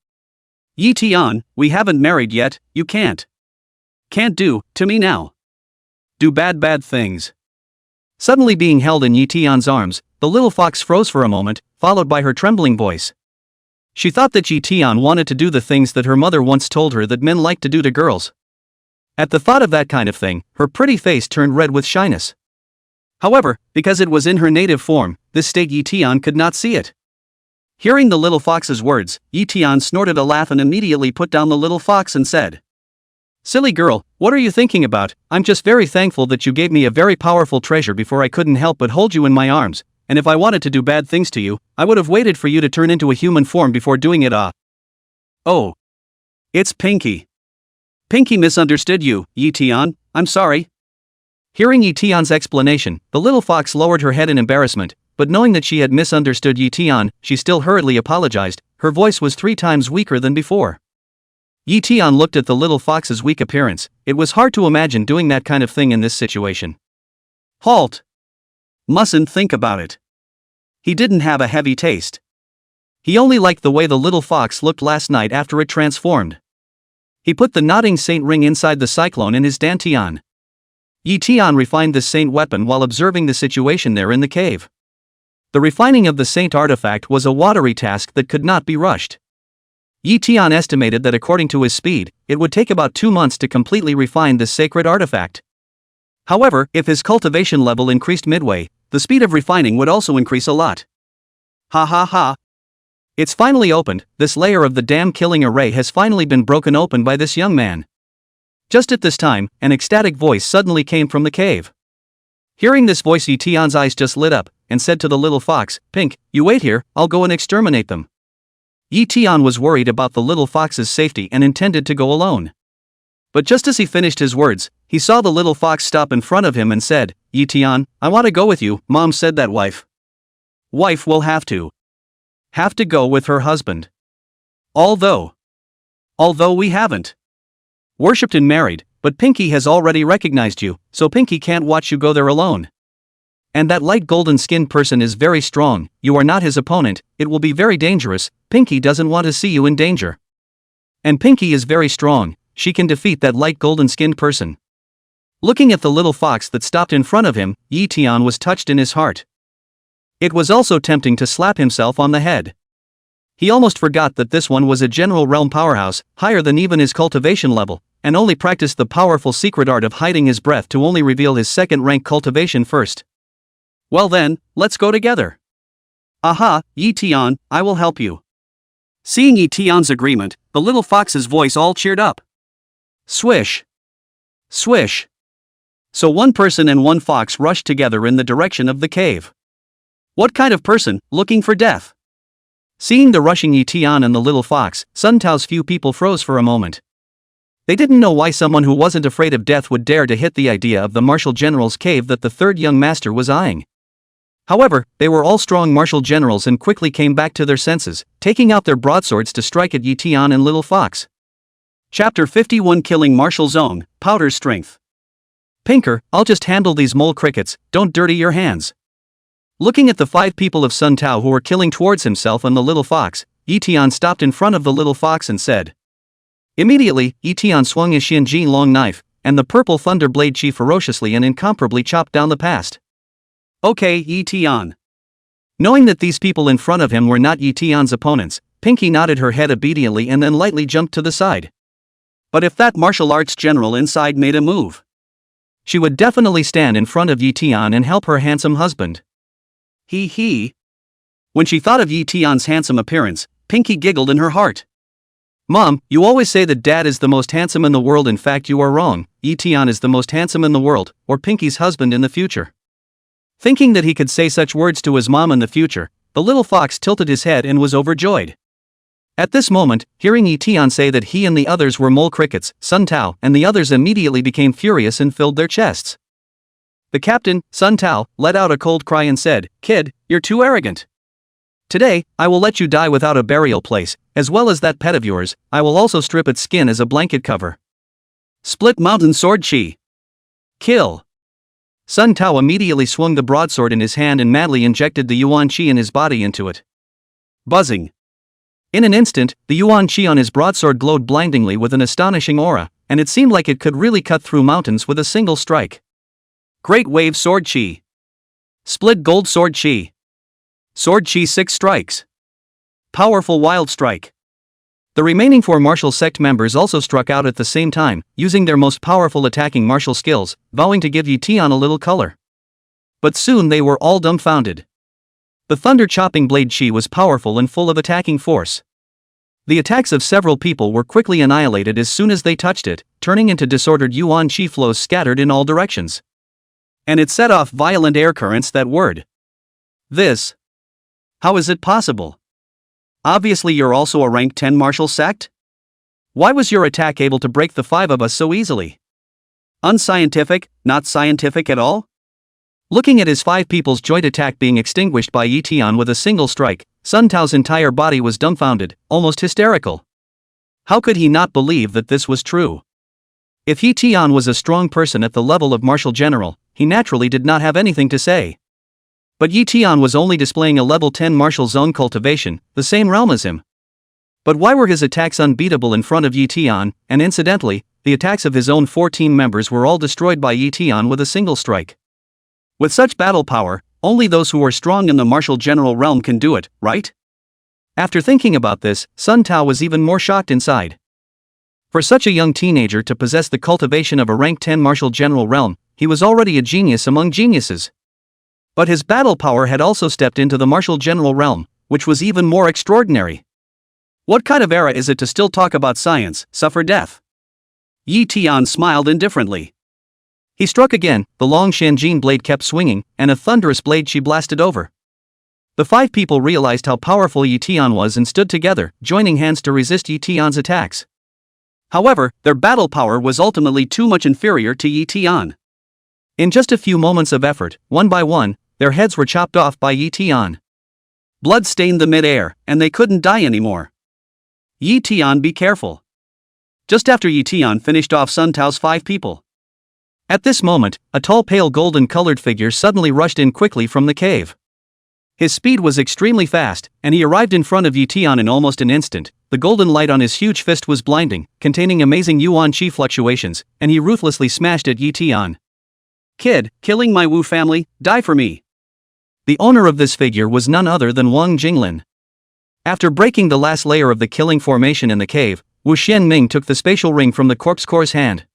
Ye Tian, we haven't married yet. You can't do to me now. Do bad things. Suddenly being held in Ye Tian's arms, the little fox froze for a moment, followed by her trembling voice. She thought that Ye Tian wanted to do the things that her mother once told her that men like to do to girls. At the thought of that kind of thing, her pretty face turned red with shyness. However, because it was in her native form, this state Ye Tian could not see it. Hearing the little fox's words, Ye Tian snorted a laugh and immediately put down the little fox and said, "Silly girl, what are you thinking about? I'm just very thankful that you gave me a very powerful treasure before I couldn't help but hold you in my arms, and if I wanted to do bad things to you, I would have waited for you to turn into a human form before doing it. Oh. It's Pinky. Pinky misunderstood you, Ye Tian, I'm sorry." Hearing Ye Tian's explanation, the little fox lowered her head in embarrassment, but knowing that she had misunderstood Ye Tian, she still hurriedly apologized. her voice was 3 times weaker than before. Ye Tian looked at the little fox's weak appearance. It was hard to imagine doing that kind of thing in this situation. Halt! Mustn't think about it. He didn't have a heavy taste. He only liked the way the little fox looked last night after it transformed. He put the nodding saint ring inside the cyclone in his dantian. Ye Tian refined this saint weapon while observing the situation there in the cave. The refining of the saint artifact was a watery task that could not be rushed. Ye Tian estimated that according to his speed, it would take about 2 months to completely refine this sacred artifact. However, if his cultivation level increased midway, the speed of refining would also increase a lot. Ha ha ha. It's finally opened. This layer of the damn killing array has finally been broken open by this young man. Just at this time, an ecstatic voice suddenly came from the cave. Hearing this voice, Ye Tian's eyes just lit up, and said to the little fox, "Pink, you wait here, I'll go and exterminate them." Ye Tian was worried about the little fox's safety and intended to go alone. But just as he finished his words, he saw the little fox stop in front of him and said, "Ye Tian, I want to go with you." Mom said that wife will have to go with her husband. Although we haven't worshipped and married, but Pinky has already recognized you, so Pinky can't watch you go there alone. And that light golden skinned person is very strong, you are not his opponent, it will be very dangerous, Pinky doesn't want to see you in danger. And Pinky is very strong, she can defeat that light golden skinned person. Looking at the little fox that stopped in front of him, Ye Tian was touched in his heart. It was also tempting to slap himself on the head. He almost forgot that this one was a general realm powerhouse, higher than even his cultivation level, and only practiced the powerful secret art of hiding his breath to only reveal his second-rank cultivation first. Well then, let's go together. Aha, Ye Tian, I will help you. Seeing Ye Tian's agreement, the little fox's voice all cheered up. Swish. Swish. So one person and one fox rushed together in the direction of the cave. What kind of person, looking for death? Seeing the rushing Ye Tian and the little fox, Sun Tao's few people froze for a moment. They didn't know why someone who wasn't afraid of death would dare to hit the idea of the martial general's cave that the third young master was eyeing. However, they were all strong martial generals and quickly came back to their senses, taking out their broadswords to strike at Ye Tian and little fox. Chapter 51 Killing Martial Zone, Powder's Strength. Pinker, I'll just handle these mole crickets, don't dirty your hands. Looking at the 5 people of Sun Tao who were killing towards himself and the little fox, Ye Tian stopped in front of the little fox and said. Immediately, Ye Tian swung his Xianji long knife, and the purple thunder blade chi ferociously and incomparably chopped down the past. Okay, Ye Tian. Knowing that these people in front of him were not Ye Tian's opponents, Pinky nodded her head obediently and then lightly jumped to the side. But if that martial arts general inside made a move, she would definitely stand in front of Ye Tian and help her handsome husband. He. When she thought of Ye Tian's handsome appearance, Pinky giggled in her heart. Mom, you always say that Dad is the most handsome in the world. In fact, you are wrong. Ye Tian is the most handsome in the world, or Pinky's husband in the future. Thinking that he could say such words to his mom in the future, the little fox tilted his head and was overjoyed. At this moment, hearing Ye Tian say that he and the others were mole crickets, Sun Tao and the others immediately became furious and filled their chests. The captain, Sun Tao, let out a cold cry and said, "Kid, you're too arrogant. Today, I will let you die without a burial place, as well as that pet of yours. I will also strip its skin as a blanket cover." Split mountain sword chi. Kill. Sun Tao immediately swung the broadsword in his hand and madly injected the Yuan Qi in his body into it. Buzzing. In an instant, the Yuan Qi on his broadsword glowed blindingly with an astonishing aura, and it seemed like it could really cut through mountains with a single strike. Great Wave Sword Qi. Split Gold Sword Qi. Sword Qi 6 strikes. Powerful Wild Strike. The remaining 4 martial sect members also struck out at the same time, using their most powerful attacking martial skills, vowing to give Ye Tian a little color. But soon they were all dumbfounded. The thunder-chopping blade chi was powerful and full of attacking force. The attacks of several people were quickly annihilated as soon as they touched it, turning into disordered Yuan Qi flows scattered in all directions. And it set off violent air currents that word. This. How is it possible? Obviously you're also a rank 10 martial sect? Why was your attack able to break the 5 of us so easily? Unscientific, not scientific at all? Looking at his 5 people's joint attack being extinguished by Ye Tian with a single strike, Sun Tao's entire body was dumbfounded, almost hysterical. How could he not believe that this was true? If Ye Tian was a strong person at the level of martial general, he naturally did not have anything to say. But Ye Tian was only displaying a level 10 martial zone cultivation, the same realm as him. But why were his attacks unbeatable in front of Ye Tian, and incidentally, the attacks of his own 4 team members were all destroyed by Ye Tian with a single strike? With such battle power, only those who are strong in the martial general realm can do it, right? After thinking about this, Sun Tao was even more shocked inside. For such a young teenager to possess the cultivation of a rank 10 martial general realm, he was already a genius among geniuses. But his battle power had also stepped into the martial general realm, which was even more extraordinary. What kind of era is it to still talk about science, suffer death? Ye Tian smiled indifferently. He struck again, the long Shanjin blade kept swinging, and a thunderous blade she blasted over. The 5 people realized how powerful Ye Tian was and stood together, joining hands to resist Ye Tian's attacks. However, their battle power was ultimately too much inferior to Ye Tian. In just a few moments of effort, one by one, their heads were chopped off by Ye Tian. Blood stained the mid-air, and they couldn't die anymore. Ye Tian, be careful. Just after Ye Tian finished off Sun Tao's 5 people. At this moment, a tall pale golden-colored figure suddenly rushed in quickly from the cave. His speed was extremely fast, and he arrived in front of Ye Tian in almost an instant. The golden light on his huge fist was blinding, containing amazing yuan qi fluctuations, and he ruthlessly smashed at Ye Tian. Kid, killing my Wu family, die for me. The owner of this figure was none other than Wang Jinglin. After breaking the last layer of the killing formation in the cave, Wu Zongming took the spatial ring from the corpse core's hand.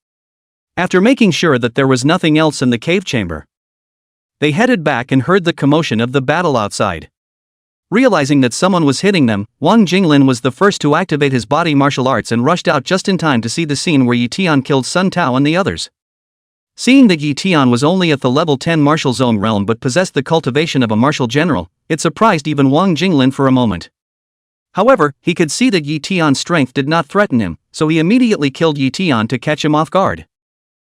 After making sure that there was nothing else in the cave chamber, they headed back and heard the commotion of the battle outside. Realizing that someone was hitting them, Wang Jinglin was the first to activate his body martial arts and rushed out just in time to see the scene where Ye Tian killed Sun Tao and the others. Seeing that Ye Tian was only at the level 10 martial zone realm but possessed the cultivation of a martial general, it surprised even Wang Jinglin for a moment. However, he could see that Ye Tian's strength did not threaten him, so he immediately killed Ye Tian to catch him off guard.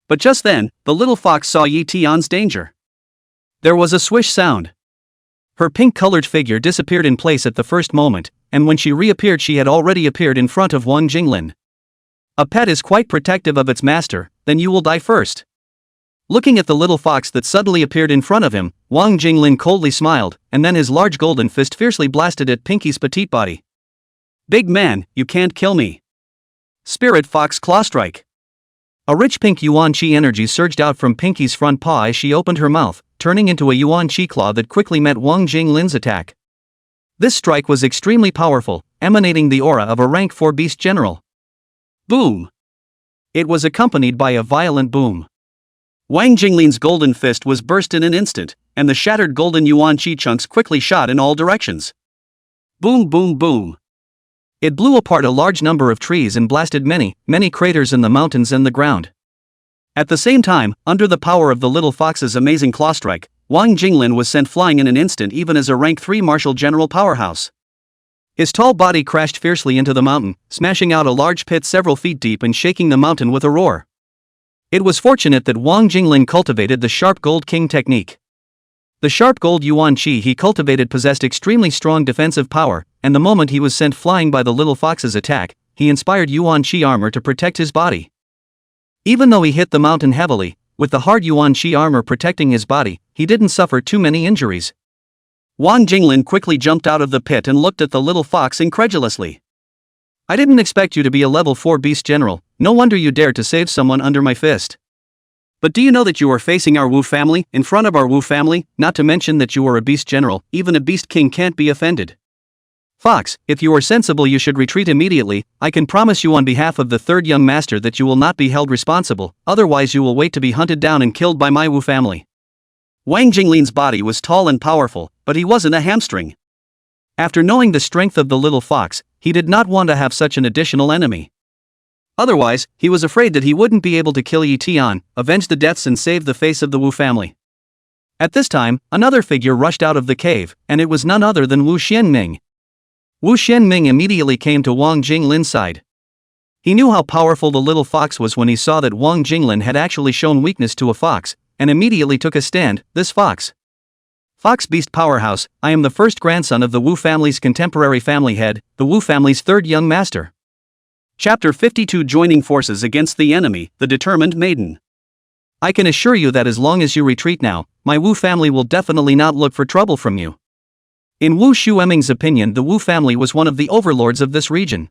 But just then, the little fox saw Ye Tian's danger. There was a swish sound. Her pink-colored figure disappeared in place at the first moment, and when she reappeared she had already appeared in front of Wang Jinglin. A pet is quite protective of its master, then you will die first. Looking at the little fox that suddenly appeared in front of him, Wang Jinglin coldly smiled, and then his large golden fist fiercely blasted at Pinky's petite body. Big man, you can't kill me. Spirit Fox Claw Strike. A rich pink yuan qi energy surged out from Pinky's front paw as she opened her mouth, turning into a yuan qi claw that quickly met Wang Jinglin's attack. This strike was extremely powerful, emanating the aura of a rank 4 beast general. Boom! It was accompanied by a violent boom. Wang Jinglin's golden fist was burst in an instant, and the shattered golden yuan qi chunks quickly shot in all directions. Boom boom boom! It blew apart a large number of trees and blasted many craters in the mountains and the ground. At the same time, under the power of the little fox's amazing claw strike, Wang Jinglin was sent flying in an instant even as a rank 3 martial general powerhouse. His tall body crashed fiercely into the mountain, smashing out a large pit several feet deep and shaking the mountain with a roar. It was fortunate that Wang Jinglin cultivated the Sharp Gold King technique. The sharp gold yuan qi he cultivated possessed extremely strong defensive power, and the moment he was sent flying by the little fox's attack, he inspired yuan qi armor to protect his body. Even though he hit the mountain heavily, with the hard yuan qi armor protecting his body, he didn't suffer too many injuries. Wang Jinglin quickly jumped out of the pit and looked at the little fox incredulously. I didn't expect you to be a level 4 beast general, no wonder you dared to save someone under my fist. But do you know that you are facing our Wu family, in front of our Wu family, not to mention that you are a beast general, even a beast king can't be offended. Fox, if you are sensible you should retreat immediately. I can promise you on behalf of the third young master that you will not be held responsible, otherwise you will wait to be hunted down and killed by my Wu family. Wang Jinglin's body was tall and powerful, but he wasn't a hamstring. After knowing the strength of the little fox, he did not want to have such an additional enemy. Otherwise, he was afraid that he wouldn't be able to kill Ye Tian, avenge the deaths and save the face of the Wu family. At this time, another figure rushed out of the cave, and it was none other than Wu Zongming. Wu Zongming immediately came to Wang Jinglin's side. He knew how powerful the little fox was when he saw that Wang Jinglin had actually shown weakness to a fox, and immediately took a stand. This fox. Fox Beast Powerhouse, I am the first grandson of the Wu family's contemporary family head, the Wu family's third young master. Chapter 52 Joining Forces Against the Enemy, the Determined Maiden. I can assure you that as long as you retreat now, my Wu family will definitely not look for trouble from you. In Wu Zongming's opinion, the Wu family was one of the overlords of this region.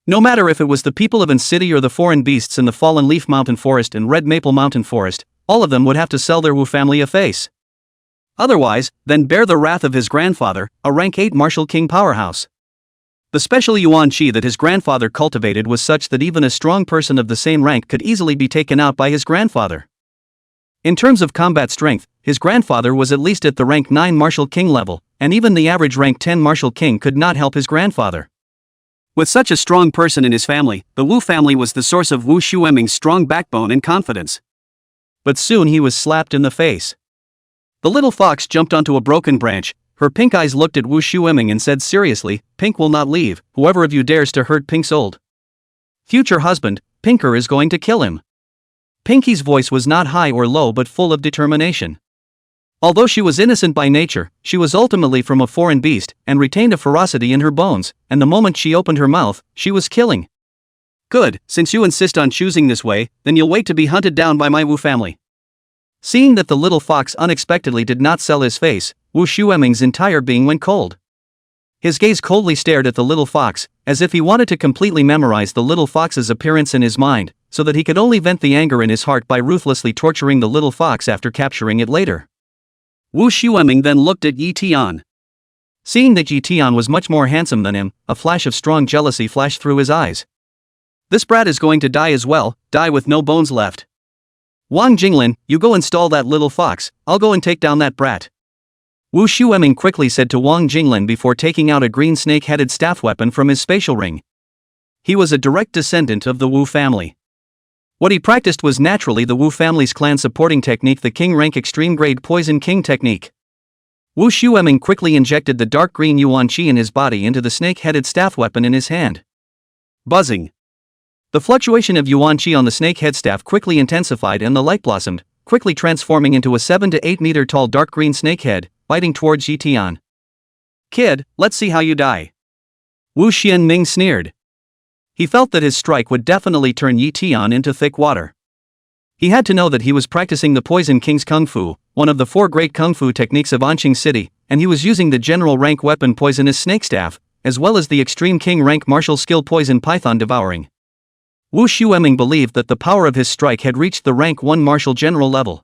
No matter if it was the people of An City or the foreign beasts in the Fallen Leaf Mountain Forest and Red Maple Mountain Forest, all of them would have to sell their Wu family a face. Otherwise, then bear the wrath of his grandfather, a rank 8 martial king powerhouse. The special yuan qi that his grandfather cultivated was such that even a strong person of the same rank could easily be taken out by his grandfather. In terms of combat strength, his grandfather was at least at the rank 9 martial king level, and even the average rank 10 martial king could not help his grandfather. With such a strong person in his family, the Wu family was the source of Wu Zongming's strong backbone and confidence. But soon he was slapped in the face. The little fox jumped onto a broken branch. Her pink eyes looked at Wu Zongming and said seriously, "Pink will not leave, whoever of you dares to hurt Pink's old future husband, Pinker is going to kill him." Pinky's voice was not high or low but full of determination. Although she was innocent by nature, she was ultimately from a foreign beast, and retained a ferocity in her bones, and the moment she opened her mouth, she was killing. "Good, since you insist on choosing this way, then you'll wait to be hunted down by my Wu family." Seeing that the little fox unexpectedly did not sell his face, Wu Zongming's entire being went cold. His gaze coldly stared at the little fox, as if he wanted to completely memorize the little fox's appearance in his mind, so that he could only vent the anger in his heart by ruthlessly torturing the little fox after capturing it later. Wu Zongming then looked at Ye Tian. Seeing that Ye Tian was much more handsome than him, a flash of strong jealousy flashed through his eyes. This brat is going to die as well, die with no bones left. Wang Jinglin, you go install that little fox, I'll go and take down that brat. Wu Zongming quickly said to Wang Jinglin before taking out a green snake-headed staff weapon from his spatial ring. He was a direct descendant of the Wu family. What he practiced was naturally the Wu family's clan supporting technique, the King rank extreme grade Poison King technique. Wu Zongming quickly injected the dark green yuan qi in his body into the snake-headed staff weapon in his hand. Buzzing. The fluctuation of yuan qi on the snake head staff quickly intensified and the light blossomed, quickly transforming into a 7 to 8 meter tall dark green snake head, biting towards Ye Tian. "Kid, let's see how you die." Wu Zongming sneered. He felt that his strike would definitely turn Ye Tian into thick water. He had to know that he was practicing the Poison King's Kung Fu, one of the 4 great Kung Fu techniques of Anqing City, and he was using the general rank weapon Poisonous Snake Staff, as well as the extreme King rank martial skill Poison Python Devouring. Wu Zongming believed that the power of his strike had reached the rank 1 martial general level.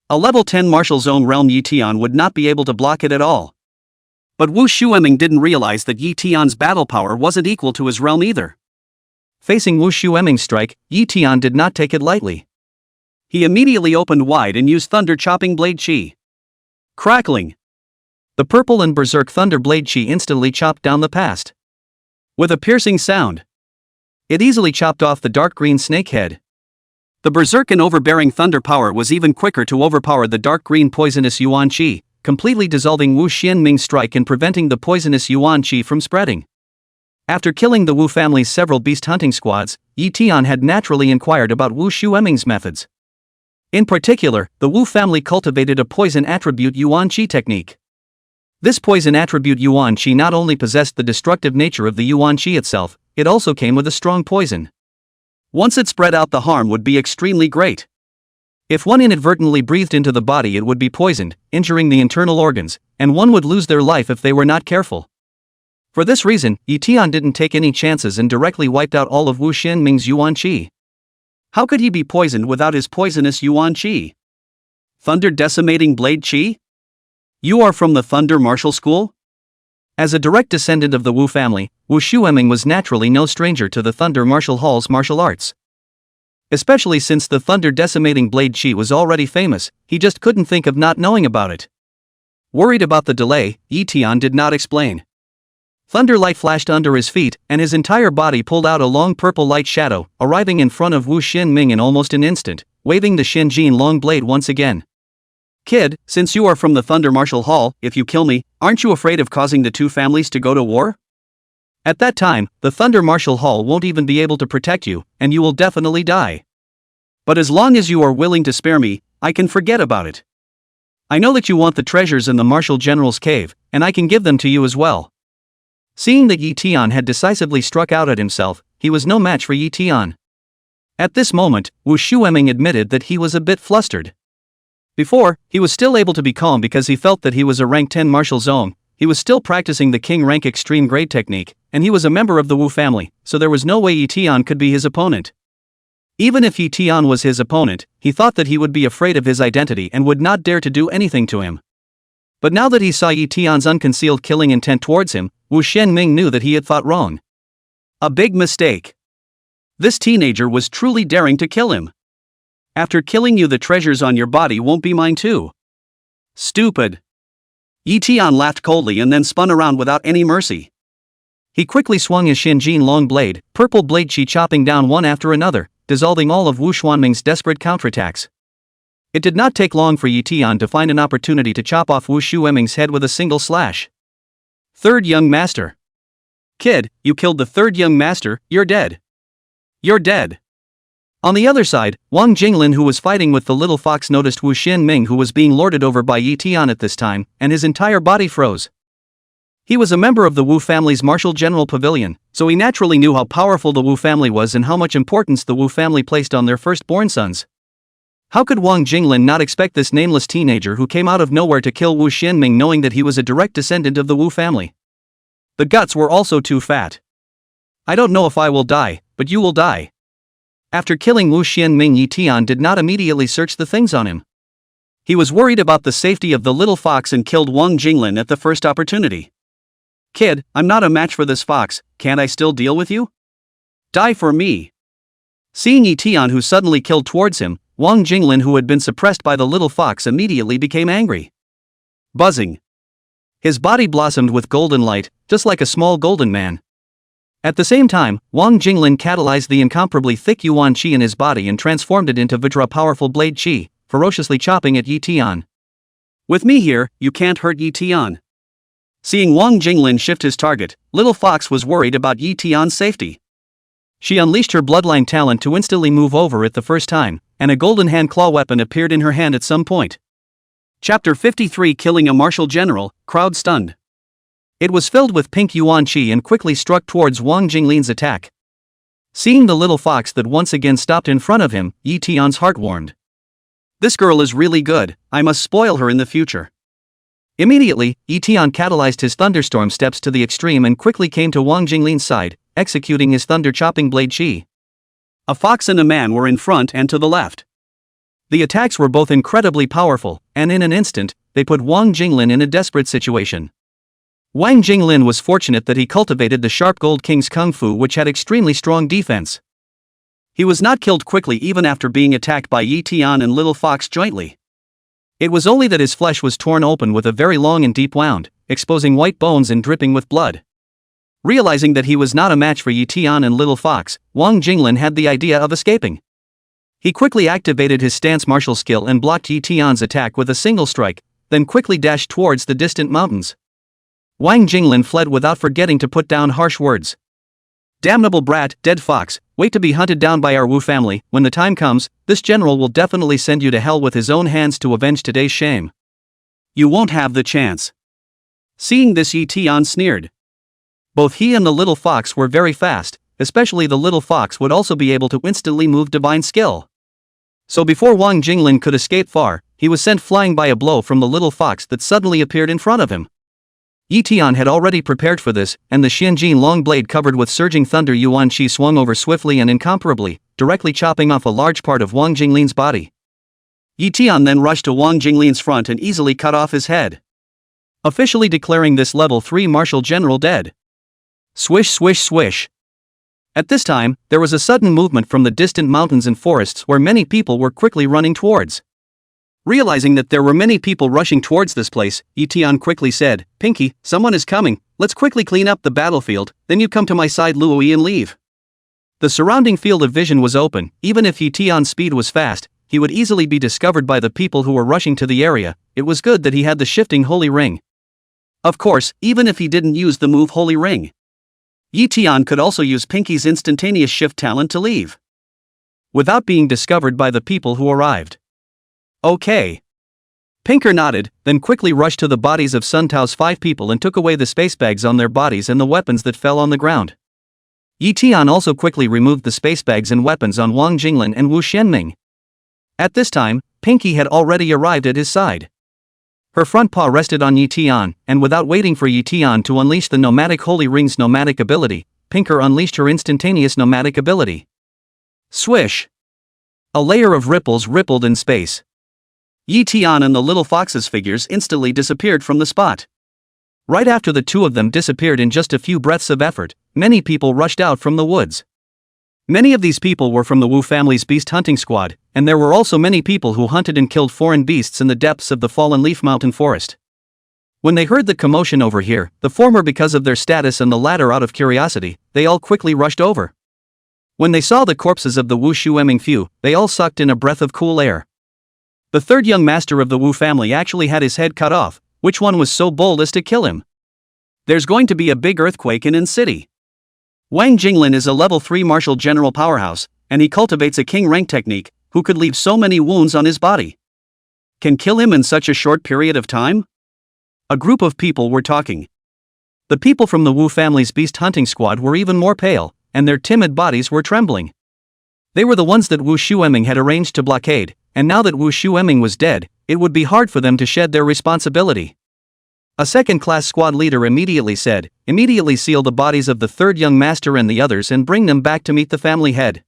A level 10 martial zone realm Ye Tian would not be able to block it at all. But Wu Zongming didn't realize that Ye Tian's battle power wasn't equal to his realm either. Facing Wu Zongming's strike, Ye Tian did not take it lightly. He immediately opened wide and used Thunder Chopping Blade Qi. Crackling. The purple and berserk Thunder Blade Qi instantly chopped down the past. With a piercing sound, it easily chopped off the dark green snake head. The berserk and overbearing thunder power was even quicker to overpower the dark green poisonous yuan qi, completely dissolving Wu Zongming's strike and preventing the poisonous yuan qi from spreading. After killing the Wu family's several beast hunting squads, Ye Tian had naturally inquired about Wu Zongming's methods. In particular, the Wu family cultivated a poison attribute yuan qi technique. This poison attribute yuan qi not only possessed the destructive nature of the yuan qi itself, it also came with a strong poison. Once it spread out, the harm would be extremely great. If one inadvertently breathed into the body, it would be poisoned, injuring the internal organs, and one would lose their life if they were not careful. For this reason, Ye Tian didn't take any chances and directly wiped out all of Wu Zongming's yuan qi. How could he be poisoned without his poisonous yuan qi? Thunder Decimating Blade Qi? You are from the Thunder Martial School? As a direct descendant of the Wu family, Wu Zongming was naturally no stranger to the Thunder Martial Hall's martial arts. Especially since the Thunder Decimating Blade Qi was already famous, he just couldn't think of not knowing about it. Worried about the delay, Ye Tian did not explain. Thunder light flashed under his feet, and his entire body pulled out a long purple light shadow, arriving in front of Wu Zongming in almost an instant, waving the Shenjin long blade once again. Kid, since you are from the Thunder Martial Hall, if you kill me, aren't you afraid of causing the 2 families to go to war? At that time, the Thunder Martial Hall won't even be able to protect you, and you will definitely die. But as long as you are willing to spare me, I can forget about it. I know that you want the treasures in the Martial General's cave, and I can give them to you as well. Seeing that Ye Tian had decisively struck out at himself, he was no match for Ye Tian. At this moment, Wu Zongming admitted that he was a bit flustered. Before, he was still able to be calm because he felt that he was a rank 10 martial zone, he was still practicing the king rank extreme grade technique, and he was a member of the Wu family, so there was no way Ye Tian could be his opponent. Even if Ye Tian was his opponent, he thought that he would be afraid of his identity and would not dare to do anything to him. But now that he saw Ye Tian's unconcealed killing intent towards him, Wu Zongming knew that he had thought wrong. A big mistake. This teenager was truly daring to kill him. After killing you, the treasures on your body won't be mine too. Stupid. Ye Tian laughed coldly and then spun around without any mercy. He quickly swung his Shinjin long blade, purple blade chi chopping down one after another, dissolving all of Wu Zongming's desperate counterattacks. It did not take long for Ye Tian to find an opportunity to chop off Wu Zongming's head with a single slash. Third young master. Kid, you killed the third young master, you're dead. You're dead. On the other side, Wang Jinglin, who was fighting with the little fox, noticed Wu Zongming, who was being lorded over by Ye Tian at this time, and his entire body froze. He was a member of the Wu family's martial general pavilion, so he naturally knew how powerful the Wu family was and how much importance the Wu family placed on their firstborn sons. How could Wang Jinglin not expect this nameless teenager who came out of nowhere to kill Wu Zongming, knowing that he was a direct descendant of the Wu family? The guts were also too fat. I don't know if I will die, but you will die. After killing Wu Zongming, Ye Tian did not immediately search the things on him. He was worried about the safety of the little fox and killed Wang Jinglin at the first opportunity. Kid, I'm not a match for this fox, can't I still deal with you? Die for me. Seeing Ye Tian, who suddenly killed towards him, Wang Jinglin, who had been suppressed by the little fox, immediately became angry. Buzzing. His body blossomed with golden light, just like a small golden man. At the same time, Wang Jinglin catalyzed the incomparably thick Yuan Qi in his body and transformed it into Vajra powerful blade Qi, ferociously chopping at Ye Tian. With me here, you can't hurt Ye Tian. Seeing Wang Jinglin shift his target, little fox was worried about Ye Tian's safety. She unleashed her bloodline talent to instantly move over it the first time, and a golden hand claw weapon appeared in her hand at some point. Chapter 53, Killing a Martial General, crowd stunned. It was filled with pink Yuan Qi and quickly struck towards Wang Jinglin's attack. Seeing the little fox that once again stopped in front of him, Ye Tian's heart warmed. This girl is really good, I must spoil her in the future. Immediately, Ye Tian catalyzed his thunderstorm steps to the extreme and quickly came to Wang Jinglin's side, executing his thunder-chopping blade Qi. A fox and a man were in front and to the left. The attacks were both incredibly powerful, and in an instant, they put Wang Jinglin in a desperate situation. Wang Jinglin was fortunate that he cultivated the Sharp Gold King's Kung Fu, which had extremely strong defense. He was not killed quickly even after being attacked by Ye Tian and Little Fox jointly. It was only that his flesh was torn open with a very long and deep wound, exposing white bones and dripping with blood. Realizing that he was not a match for Ye Tian and Little Fox, Wang Jinglin had the idea of escaping. He quickly activated his stance martial skill and blocked Ye Tian's attack with a single strike, then quickly dashed towards the distant mountains. Wang Jinglin fled without forgetting to put down harsh words. Damnable brat, dead fox, wait to be hunted down by our Wu family. When the time comes, this general will definitely send you to hell with his own hands to avenge today's shame. You won't have the chance. Seeing this, Ye Tian sneered. Both he and the little fox were very fast, especially the little fox would also be able to instantly move divine skill. So before Wang Jinglin could escape far, he was sent flying by a blow from the little fox that suddenly appeared in front of him. Ye Tian had already prepared for this, and the Xianjin long blade covered with surging thunder Yuan Qi swung over swiftly and incomparably, directly chopping off a large part of Wang Jinglin's body. Ye Tian then rushed to Wang Jinglin's front and easily cut off his head, officially declaring this level 3 martial general dead. Swish swish swish. At this time, there was a sudden movement from the distant mountains and forests where many people were quickly running towards. Realizing that there were many people rushing towards this place, Ye Tian quickly said, Pinky, someone is coming, let's quickly clean up the battlefield, then you come to my side Luoyi and leave. The surrounding field of vision was open. Even if Ye Tian's speed was fast, he would easily be discovered by the people who were rushing to the area. It was good that he had the shifting holy ring. Of course, even if he didn't use the move holy ring, Ye Tian could also use Pinky's instantaneous shift talent to leave, without being discovered by the people who arrived. Okay. Pinker nodded, then quickly rushed to the bodies of Sun Tao's 5 people and took away the space bags on their bodies and the weapons that fell on the ground. Ye Tian also quickly removed the space bags and weapons on Wang Jinglin and Wu Zongming. At this time, Pinky had already arrived at his side. Her front paw rested on Ye Tian, and without waiting for Ye Tian to unleash the Nomadic Holy Ring's nomadic ability, Pinker unleashed her instantaneous nomadic ability. Swish! A layer of ripples rippled in space. Ye Tian and the little fox's figures instantly disappeared from the spot. Right after the two of them disappeared in just a few breaths of effort, many people rushed out from the woods. Many of these people were from the Wu family's beast hunting squad, and there were also many people who hunted and killed foreign beasts in the depths of the Fallen Leaf Mountain forest. When they heard the commotion over here, the former because of their status and the latter out of curiosity, they all quickly rushed over. When they saw the corpses of the Wu Zongming few, they all sucked in a breath of cool air. The third young master of the Wu family actually had his head cut off. Which one was so bold as to kill him? There's going to be a big earthquake in city. Wang Jinglin is a level 3 martial general powerhouse, and he cultivates a king rank technique, who could leave so many wounds on his body. Can kill him in such a short period of time? A group of people were talking. The people from the Wu family's beast hunting squad were even more pale, and their timid bodies were trembling. They were the ones that Wu Zongming had arranged to blockade, and now that Wu Zongming was dead, it would be hard for them to shed their responsibility. A second-class squad leader immediately said, "Immediately seal the bodies of the third young master and the others and bring them back to meet the family head."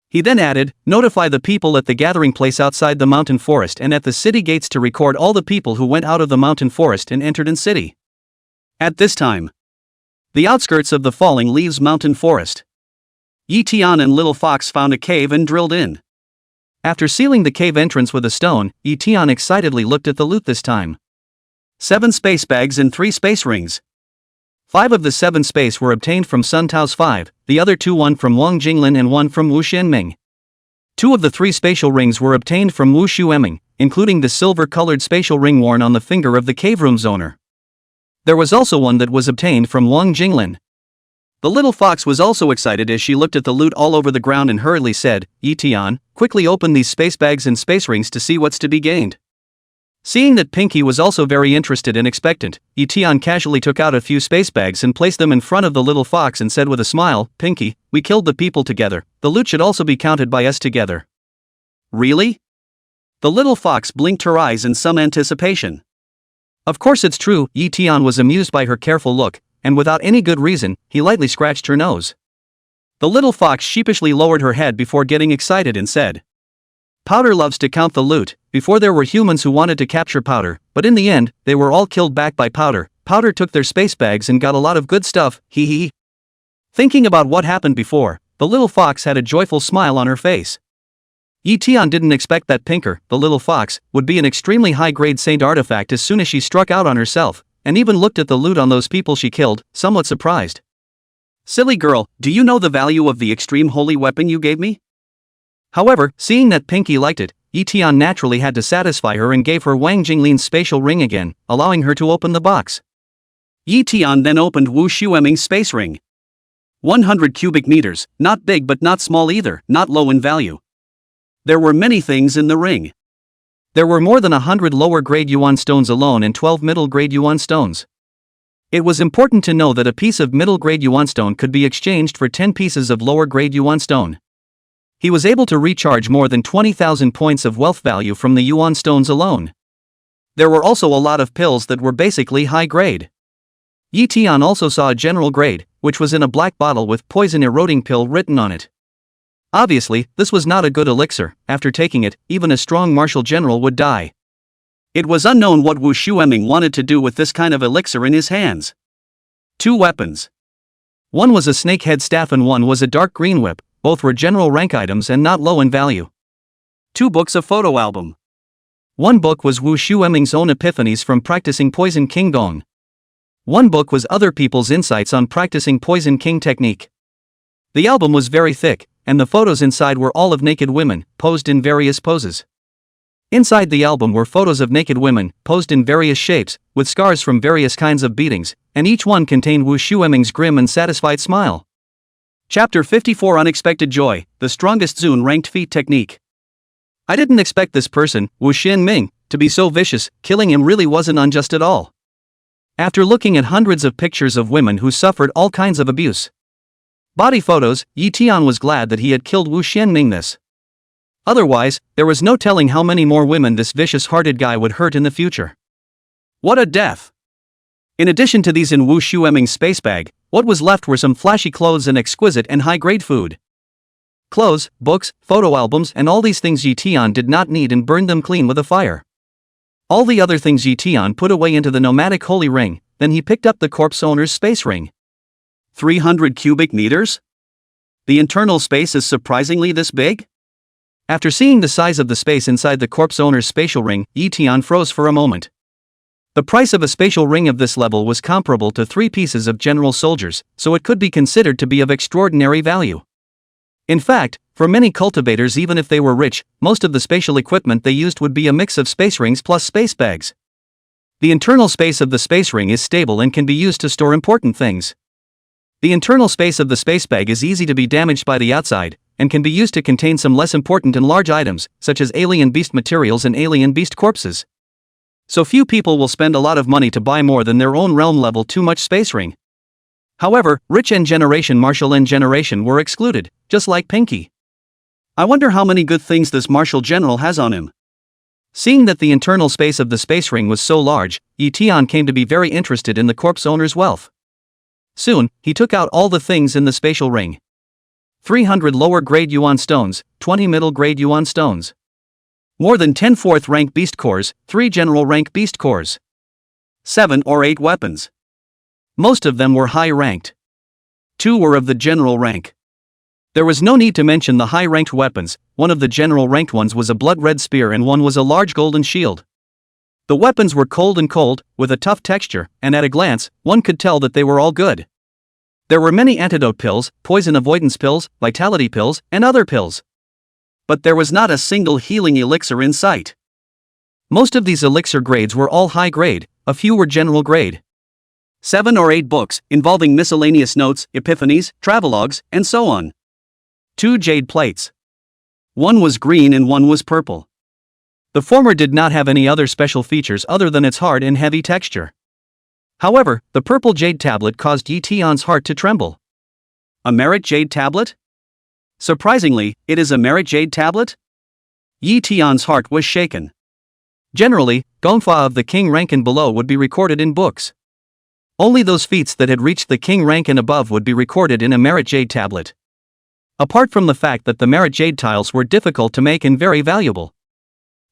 He then added, "Notify the people at the gathering place outside the mountain forest and at the city gates to record all the people who went out of the mountain forest and entered in city." At this time, the outskirts of the Falling Leaves Mountain Forest, Ye Tian and Little Fox found a cave and drilled in. After sealing the cave entrance with a stone, Ye Tian excitedly looked at the loot this time. 7 space bags and 3 space rings. 5 of the 7 space were obtained from Sun Tao's 5, the other 2 1 from Wang Jinglin and 1 from Wu Zongming. 2 of the 3 spatial rings were obtained from Wu Zongming, including the silver-colored spatial ring worn on the finger of the cave room's owner. There was also one that was obtained from Wang Jinglin. The little fox was also excited as she looked at the loot all over the ground and hurriedly said, "Ye Tian, quickly open these space bags and space rings to see what's to be gained." Seeing that Pinky was also very interested and expectant, Ye Tian casually took out a few space bags and placed them in front of the little fox and said with a smile, "Pinky, we killed the people together, the loot should also be counted by us together." Really? The little fox blinked her eyes in some anticipation. Of course it's true, Ye Tian was amused by her careful look, and without any good reason, he lightly scratched her nose. The little fox sheepishly lowered her head before getting excited and said, "Powder loves to count the loot. Before there were humans who wanted to capture Powder, but in the end, they were all killed back by Powder. Powder took their space bags and got a lot of good stuff, hee hee." Thinking about what happened before, the little fox had a joyful smile on her face. Ye Tian didn't expect that Pinker, the little fox, would be an extremely high-grade saint artifact as soon as she struck out on herself, and even looked at the loot on those people she killed, somewhat surprised. "Silly girl, do you know the value of the extreme holy weapon you gave me?" However, seeing that Pinky liked it, Ye Tian naturally had to satisfy her and gave her Wang Jinglin's spatial ring again, allowing her to open the box. Ye Tian then opened Wu Zongming's space ring. 100 cubic meters, not big but not small either, not low in value. There were many things in the ring. There were more than 100 lower-grade yuan stones alone and 12 middle-grade yuan stones. It was important to know that a piece of middle-grade yuan stone could be exchanged for 10 pieces of lower-grade yuan stone. He was able to recharge more than 20,000 points of wealth value from the yuan stones alone. There were also a lot of pills that were basically high-grade. Ye Tian also saw a general grade, which was in a black bottle with poison-eroding pill written on it. Obviously, this was not a good elixir. After taking it, even a strong martial general would die. It was unknown what Wu Zongming wanted to do with this kind of elixir in his hands. 2 weapons. One was a snake-head staff and one was a dark green whip. Both were general rank items and not low in value. 2 books of photo album. One book was Wu Zongming's own epiphanies from practicing Poison King Gong. One book was other people's insights on practicing Poison King technique. The album was very thick, and the photos inside were all of naked women, posed in various poses. Inside the album were photos of naked women, posed in various shapes, with scars from various kinds of beatings, and each one contained Wu Zongming's grim and satisfied smile. Chapter 54 Unexpected Joy, the strongest Zun ranked feat technique. I didn't expect this person, Wu Zongming, to be so vicious, killing him really wasn't unjust at all. After looking at hundreds of pictures of women who suffered all kinds of abuse, body photos, Ye Tian was glad that he had killed Wu Zongming this. Otherwise, there was no telling how many more women this vicious-hearted guy would hurt in the future. What a death! In addition to these in Wu Zongming's space bag, what was left were some flashy clothes and exquisite and high-grade food. Clothes, books, photo albums and all these things Ye Tian did not need and burned them clean with a fire. All the other things Ye Tian put away into the nomadic holy ring, then he picked up the corpse owner's space ring. 300 cubic meters? The internal space is surprisingly this big? After seeing the size of the space inside the corpse owner's spatial ring, Ye Tian froze for a moment. The price of a spatial ring of this level was comparable to 3 pieces of general soldiers, so it could be considered to be of extraordinary value. In fact, for many cultivators, even if they were rich, most of the spatial equipment they used would be a mix of space rings plus space bags. The internal space of the space ring is stable and can be used to store important things. The internal space of the space bag is easy to be damaged by the outside, and can be used to contain some less important and large items, such as alien beast materials and alien beast corpses. So few people will spend a lot of money to buy more than their own realm level too much space ring. However, rich N generation martial N generation were excluded, just like Pinky. I wonder how many good things this martial general has on him. Seeing that the internal space of the space ring was so large, Ye Tian came to be very interested in the corpse owner's wealth. Soon, he took out all the things in the spatial ring. 300 lower grade yuan stones, 20 middle grade yuan stones. More than 10 4th rank beast cores, 3 general rank beast cores. 7 or 8 weapons. Most of them were high ranked. 2 were of the general rank. There was no need to mention the high ranked weapons. One of the general ranked ones was a blood red spear and one was a large golden shield. The weapons were cold, with a tough texture, and at a glance, one could tell that they were all good. There were many antidote pills, poison avoidance pills, vitality pills, and other pills. But there was not a single healing elixir in sight. Most of these elixir grades were all high grade, a few were general grade. 7 or 8 books, involving miscellaneous notes, epiphanies, travelogues, and so on. 2 jade plates. One was green and one was purple. The former did not have any other special features other than its hard and heavy texture. However, the purple jade tablet caused Ye Tian's heart to tremble. A merit jade tablet? Surprisingly, it is a merit jade tablet? Ye Tian's heart was shaken. Generally, gongfa of the king rank and below would be recorded in books. Only those feats that had reached the king rank and above would be recorded in a merit jade tablet. Apart from the fact that the merit jade tiles were difficult to make and very valuable.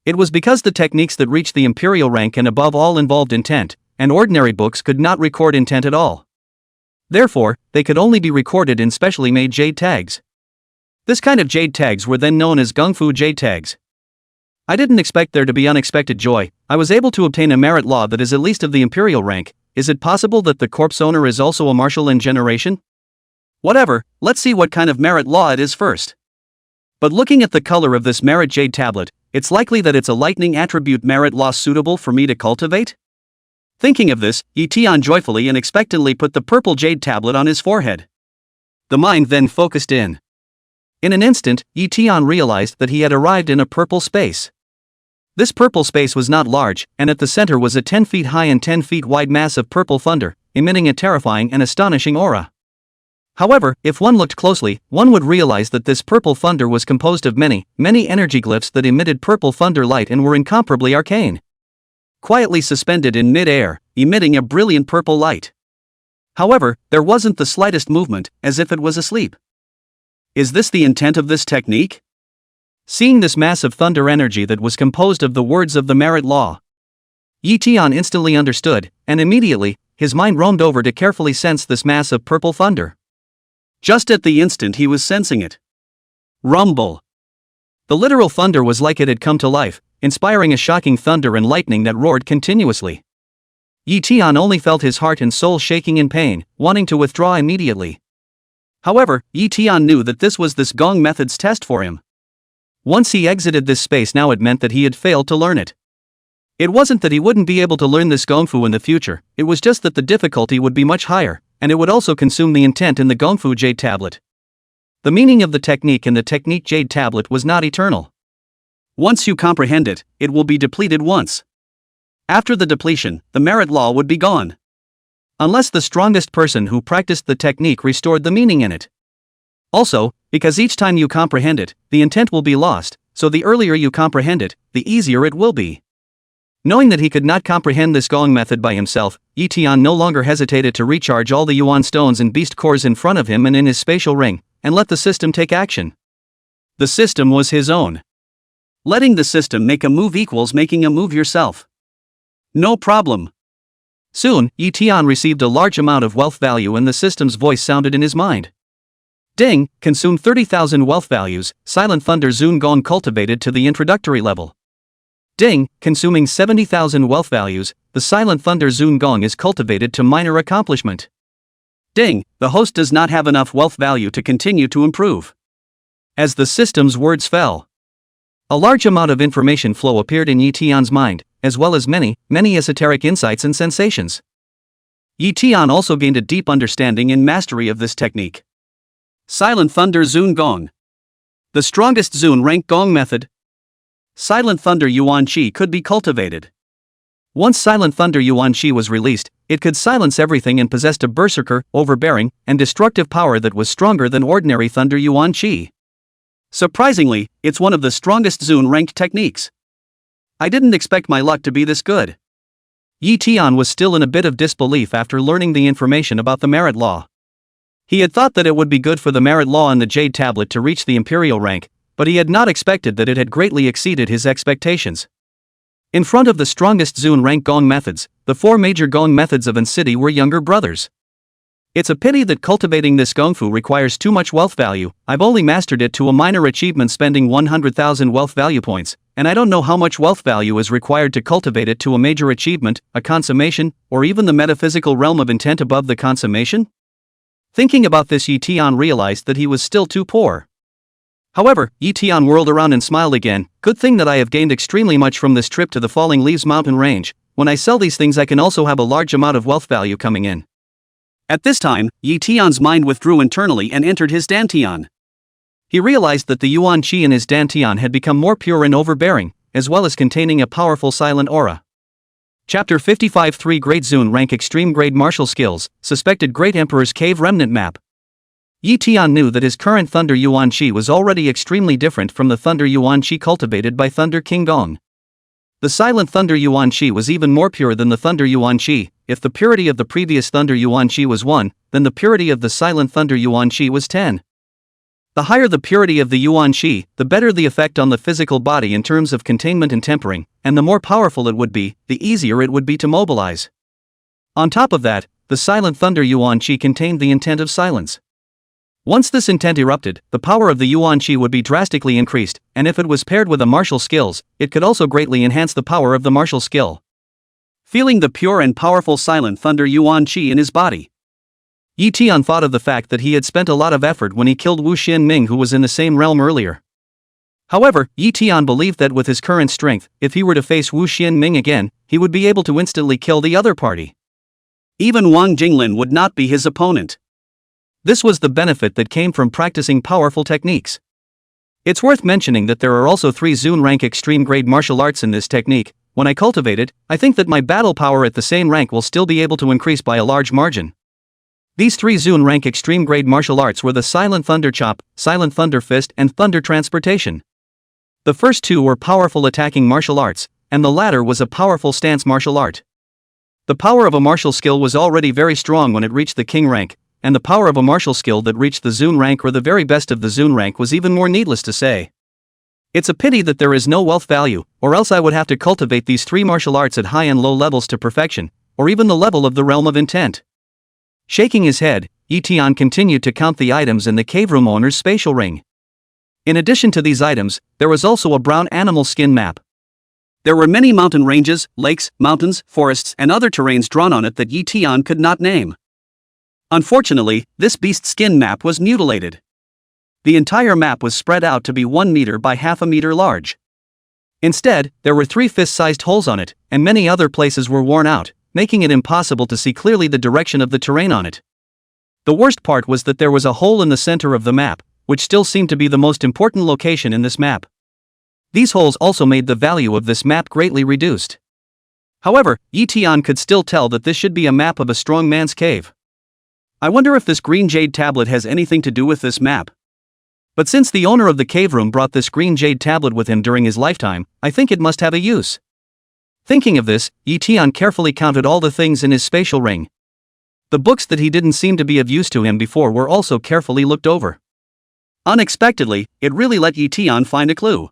It was because the techniques that reached the imperial rank and above all involved intent, and ordinary books could not record intent at all. Therefore, they could only be recorded in specially made jade tags. This kind of jade tags were then known as Gungfu jade tags. I didn't expect there to be unexpected joy. I was able to obtain a merit law that is at least of the imperial rank. Is it possible that the corpse owner is also a martial in generation? Whatever, let's see what kind of merit law it is first. But looking at the color of this merit jade tablet, it's likely that it's a lightning attribute merit law suitable for me to cultivate? Thinking of this, Ye Tian joyfully and expectantly put the purple jade tablet on his forehead. The mind then focused in. In an instant, Ye Tian realized that he had arrived in a purple space. This purple space was not large, and at the center was a 10 feet high and 10 feet wide mass of purple thunder, emitting a terrifying and astonishing aura. However, if one looked closely, one would realize that this purple thunder was composed of many energy glyphs that emitted purple thunder light and were incomparably arcane. Quietly suspended in mid-air, emitting a brilliant purple light. However, there wasn't the slightest movement, as if it was asleep. Is this the intent of this technique? Seeing this mass of thunder energy that was composed of the words of the merit law, Ye Tian instantly understood, and immediately, his mind roamed over to carefully sense this mass of purple thunder. Just at the instant he was sensing it. Rumble. The literal thunder was like it had come to life, inspiring a shocking thunder and lightning that roared continuously. Ye Tian only felt his heart and soul shaking in pain, wanting to withdraw immediately. However, Ye Tian knew that this was this gong method's test for him. Once he exited this space, now it meant that he had failed to learn it. It wasn't that he wouldn't be able to learn this gongfu in the future, it was just that the difficulty would be much higher, and it would also consume the intent in the gongfu jade tablet. The meaning of the technique in the technique jade tablet was not eternal. Once you comprehend it, it will be depleted once. After the depletion, the merit law would be gone. Unless the strongest person who practiced the technique restored the meaning in it. Also, because each time you comprehend it, the intent will be lost, so the earlier you comprehend it, the easier it will be. Knowing that he could not comprehend this Gong method by himself, Ye Tian no longer hesitated to recharge all the Yuan stones and beast cores in front of him and in his spatial ring, and let the system take action. The system was his own. Letting the system make a move equals making a move yourself. No problem. Soon, Ye Tian received a large amount of wealth value and the system's voice sounded in his mind. Ding, consume 30,000 wealth values, Silent Thunder Zun Gong cultivated to the introductory level. Ding, consuming 70,000 wealth values, the Silent Thunder Zun Gong is cultivated to minor accomplishment. Ding, the host does not have enough wealth value to continue to improve. As the system's words fell, a large amount of information flow appeared in Ye Tian's mind, as well as many esoteric insights and sensations. Ye Tian also gained a deep understanding and mastery of this technique. Silent Thunder Zun Gong. The strongest Zun rank Gong method. Silent Thunder Yuan Qi could be cultivated. Once Silent Thunder Yuan Qi was released, it could silence everything and possessed a berserker, overbearing, and destructive power that was stronger than ordinary Thunder Yuan Qi. Surprisingly, it's one of the strongest Zun ranked techniques. I didn't expect my luck to be this good. Ye Tian was still in a bit of disbelief after learning the information about the merit law. He had thought that it would be good for the merit law and the Jade Tablet to reach the imperial rank, but he had not expected that it had greatly exceeded his expectations. In front of the strongest Zun rank Gong methods, the four major Gong methods of an city were younger brothers. It's a pity that cultivating this Gongfu requires too much wealth value. I've only mastered it to a minor achievement spending 100,000 wealth value points, and I don't know how much wealth value is required to cultivate it to a major achievement, a consummation, or even the metaphysical realm of intent above the consummation? Thinking about this, Ye Tian realized that he was still too poor. However, Ye Tian whirled around and smiled again. Good thing that I have gained extremely much from this trip to the Falling Leaves mountain range. When I sell these things I can also have a large amount of wealth value coming in. At this time, Ye Tian's mind withdrew internally and entered his Dantian. He realized that the Yuan Qi in his Dantian had become more pure and overbearing, as well as containing a powerful silent aura. Chapter 55 3 Great Zun Rank Extreme Grade Martial Skills, Suspected Great Emperor's Cave Remnant Map. Ye Tian knew that his current Thunder Yuan Qi was already extremely different from the Thunder Yuan Qi cultivated by Thunder King Gong. The Silent Thunder Yuan Qi was even more pure than the Thunder Yuan Qi. If the purity of the previous Thunder Yuan Qi was 1, then the purity of the Silent Thunder Yuan Qi was 10. The higher the purity of the Yuan Qi, the better the effect on the physical body in terms of containment and tempering, and the more powerful it would be, the easier it would be to mobilize. On top of that, the Silent Thunder Yuan Qi contained the intent of silence. Once this intent erupted, the power of the Yuan Qi would be drastically increased, and if it was paired with a martial skills, it could also greatly enhance the power of the martial skill. Feeling the pure and powerful Silent Thunder Yuan Qi in his body, Ye Tian thought of the fact that he had spent a lot of effort when he killed Wu Zongming, who was in the same realm earlier. However, Ye Tian believed that with his current strength, if he were to face Wu Zongming again, he would be able to instantly kill the other party. Even Wang Jinglin would not be his opponent. This was the benefit that came from practicing powerful techniques. It's worth mentioning that there are also 3 Zun rank extreme grade martial arts in this technique. When I cultivate it, I think that my battle power at the same rank will still be able to increase by a large margin. These 3 Zun rank extreme grade martial arts were the Silent Thunder Chop, Silent Thunder Fist, and Thunder Transportation. The first 2 were powerful attacking martial arts, and the latter was a powerful stance martial art. The power of a martial skill was already very strong when it reached the king rank, and the power of a martial skill that reached the Zun rank or the very best of the Zun rank was even more, needless to say. It's a pity that there is no wealth value, or else I would have to cultivate these 3 martial arts at high and low levels to perfection, or even the level of the realm of intent. Shaking his head, Ye Tian continued to count the items in the cave room owner's spatial ring. In addition to these items, there was also a brown animal skin map. There were many mountain ranges, lakes, mountains, forests, and other terrains drawn on it that Ye Tian could not name. Unfortunately, this beast skin map was mutilated. The entire map was spread out to be 1 meter by half a meter large. Instead, there were 3 fist-sized holes on it, and many other places were worn out, making it impossible to see clearly the direction of the terrain on it. The worst part was that there was a hole in the center of the map, which still seemed to be the most important location in this map. These holes also made the value of this map greatly reduced. However, Ye Tian could still tell that this should be a map of a strong man's cave. I wonder if this green jade tablet has anything to do with this map. But since the owner of the cave room brought this green jade tablet with him during his lifetime, I think it must have a use. Thinking of this, Ye Tian carefully counted all the things in his spatial ring. The books that he didn't seem to be of use to him before were also carefully looked over. Unexpectedly, it really let Ye Tian find a clue.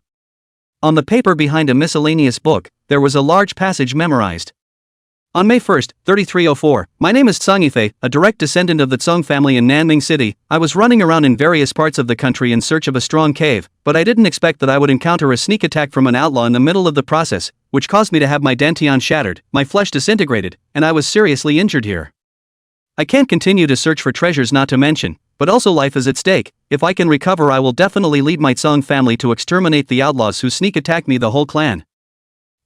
On the paper behind a miscellaneous book, there was a large passage memorized. On May 1, 3304, my name is Tsang Yifei, a direct descendant of the Tsang family in Nanming City. I was running around in various parts of the country in search of a strong cave, but I didn't expect that I would encounter a sneak attack from an outlaw in the middle of the process, which caused me to have my dantian shattered, my flesh disintegrated, and I was seriously injured here. I can't continue to search for treasures not to mention, but also life is at stake. If I can recover, I will definitely lead my Tsang family to exterminate the outlaws who sneak attack me, the whole clan.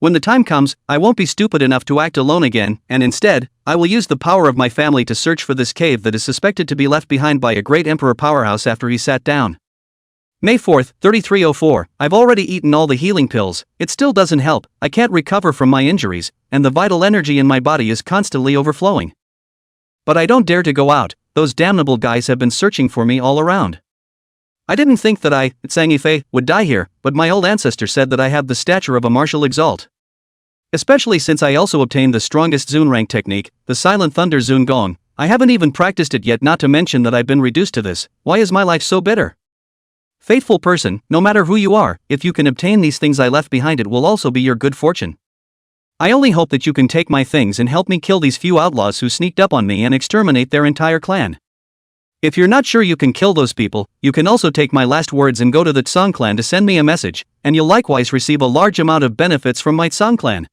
When the time comes, I won't be stupid enough to act alone again, and instead, I will use the power of my family to search for this cave that is suspected to be left behind by a great emperor powerhouse after he sat down. May 4, 3304, I've already eaten all the healing pills, it still doesn't help, I can't recover from my injuries, and the vital energy in my body is constantly overflowing. But I don't dare to go out, those damnable guys have been searching for me all around. I didn't think that I, Tsang Yifei, would die here, but my old ancestor said that I have the stature of a martial exalt. Especially since I also obtained the strongest Zun rank technique, the Silent Thunder Zun Gong. I haven't even practiced it yet, not to mention that I've been reduced to this. Why is my life so bitter? Faithful person, no matter who you are, if you can obtain these things I left behind, it will also be your good fortune. I only hope that you can take my things and help me kill these few outlaws who sneaked up on me and exterminate their entire clan. If you're not sure you can kill those people, you can also take my last words and go to the Tsang clan to send me a message, and you'll likewise receive a large amount of benefits from my Tsang clan.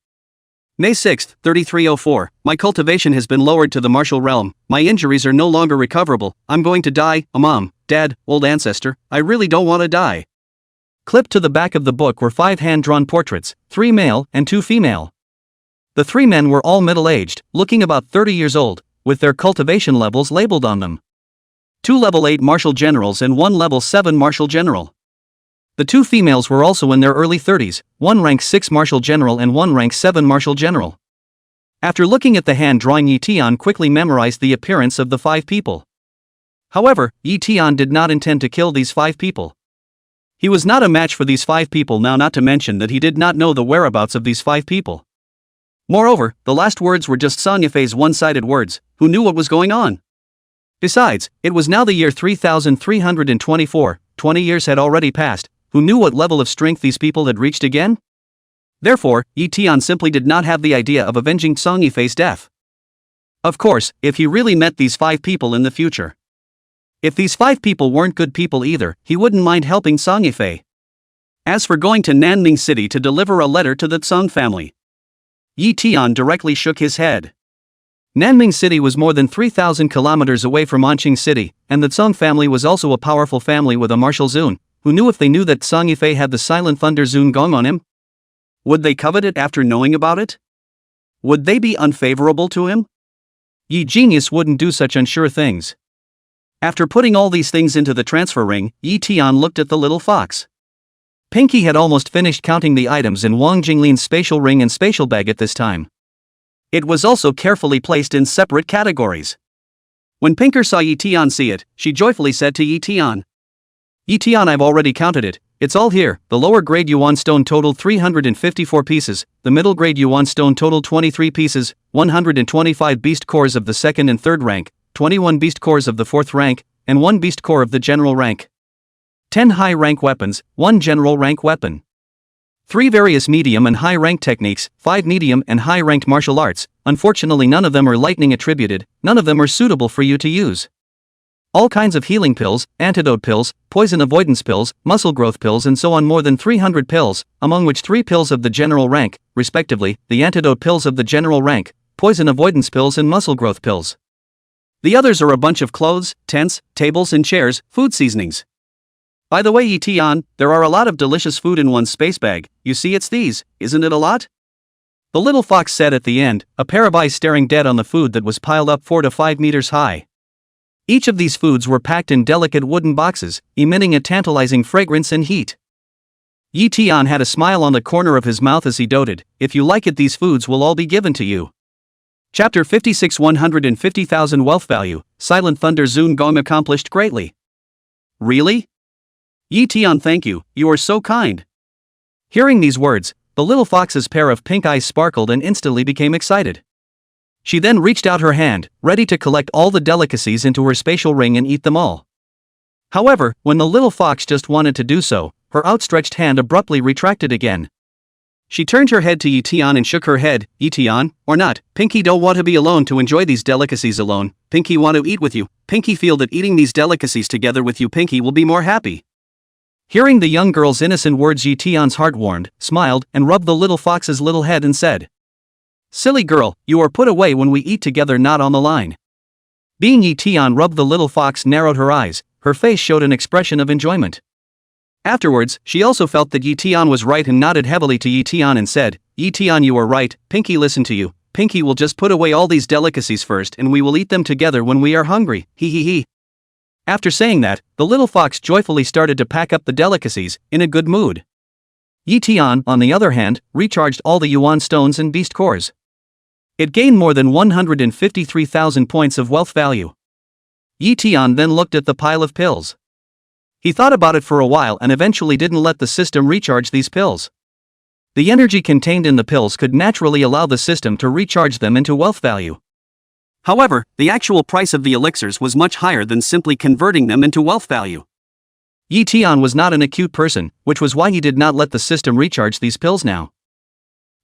May 6, 3304, my cultivation has been lowered to the martial realm, my injuries are no longer recoverable, I'm going to die, Mom, Dad, old ancestor, I really don't want to die. Clipped to the back of the book were 5 hand-drawn portraits, 3 male and 2 female. The 3 men were all middle-aged, looking about 30 years old, with their cultivation levels labeled on them. 2 level 8 martial generals and 1 level 7 martial general. The 2 females were also in their early 30s, 1 rank 6 martial general and 1 rank 7 martial general. After looking at the hand drawing, Ye Tian quickly memorized the appearance of the 5 people. However, Ye Tian did not intend to kill these 5 people. He was not a match for these 5 people now, not to mention that he did not know the whereabouts of these 5 people. Moreover, the last words were just Tsang Yifei's one-sided words, who knew what was going on. Besides, it was now the year 3324, 20 years had already passed, who knew what level of strength these people had reached again? Therefore, Ye Tian simply did not have the idea of avenging Tsang Yifei's death. Of course, if he really met these 5 people in the future. If these 5 people weren't good people either, he wouldn't mind helping Tsang Yifei. As for going to Nanming City to deliver a letter to the Tsang family, Ye Tian directly shook his head. Nanming City was more than 3,000 kilometers away from Anqing City, and the Tsang family was also a powerful family with a martial Zun, who knew if they knew that Tsang Yifei had the Silent Thunder Zun Gong on him? Would they covet it after knowing about it? Would they be unfavorable to him? Ye Genius wouldn't do such unsure things. After putting all these things into the transfer ring, Ye Tian looked at the little fox. Pinky had almost finished counting the items in Wang Jinglin's spatial ring and spatial bag at this time. It was also carefully placed in separate categories. When Pinker saw Ye Tian see it, she joyfully said to Ye Tian, Ye Tian, I've already counted it, it's all here. The lower grade Yuan stone totaled 354 pieces, the middle grade Yuan stone totaled 23 pieces, 125 beast cores of the 2nd and 3rd rank, 21 beast cores of the 4th rank, and 1 beast core of the general rank. 10 high rank weapons, 1 general rank weapon. 3 various medium and high rank techniques, 5 medium and high ranked martial arts. Unfortunately, none of them are lightning attributed, none of them are suitable for you to use. All kinds of healing pills, antidote pills, poison avoidance pills, muscle growth pills, and so on, more than 300 pills, among which 3 pills of the general rank, respectively, the antidote pills of the general rank, poison avoidance pills, and muscle growth pills. The others are a bunch of clothes, tents, tables, and chairs, food seasonings. By the way, Ye Tian, there are a lot of delicious food in one space bag. You see, it's these, isn't it a lot? The little fox said at the end, a pair of eyes staring dead on the food that was piled up 4 to 5 meters high. Each of these foods were packed in delicate wooden boxes, emitting a tantalizing fragrance and heat. Ye Tian had a smile on the corner of his mouth as he doted, if you like it, these foods will all be given to you. Chapter 56 150,000 Wealth Value, Silent Thunder Zun Gong accomplished greatly. Really? Ye Tian, thank you, you are so kind. Hearing these words, the little fox's pair of pink eyes sparkled and instantly became excited. She then reached out her hand, ready to collect all the delicacies into her spatial ring and eat them all. However, when the little fox just wanted to do so, her outstretched hand abruptly retracted again. She turned her head to Ye Tian and shook her head. Ye Tian, or not, Pinky don't want to be alone to enjoy these delicacies alone, Pinky want to eat with you, Pinky feel that eating these delicacies together with you Pinky will be more happy. Hearing the young girl's innocent words, Ye Tian's heart warmed, smiled, and rubbed the little fox's little head and said, Silly girl, you are put away when we eat together, not on the line. Being Ye Tian rubbed the little fox narrowed her eyes, her face showed an expression of enjoyment. Afterwards, she also felt that Ye Tian was right and nodded heavily to Ye Tian and said, Ye Tian, you are right, Pinky listen to you, Pinky will just put away all these delicacies first and we will eat them together when we are hungry, he. After saying that, the little fox joyfully started to pack up the delicacies, in a good mood. Ye Tian, on the other hand, recharged all the yuan stones and beast cores. It gained more than 153,000 points of wealth value. Ye Tian then looked at the pile of pills. He thought about it for a while and eventually didn't let the system recharge these pills. The energy contained in the pills could naturally allow the system to recharge them into wealth value. However, the actual price of the elixirs was much higher than simply converting them into wealth value. Ye Tian was not an acute person, which was why he did not let the system recharge these pills now.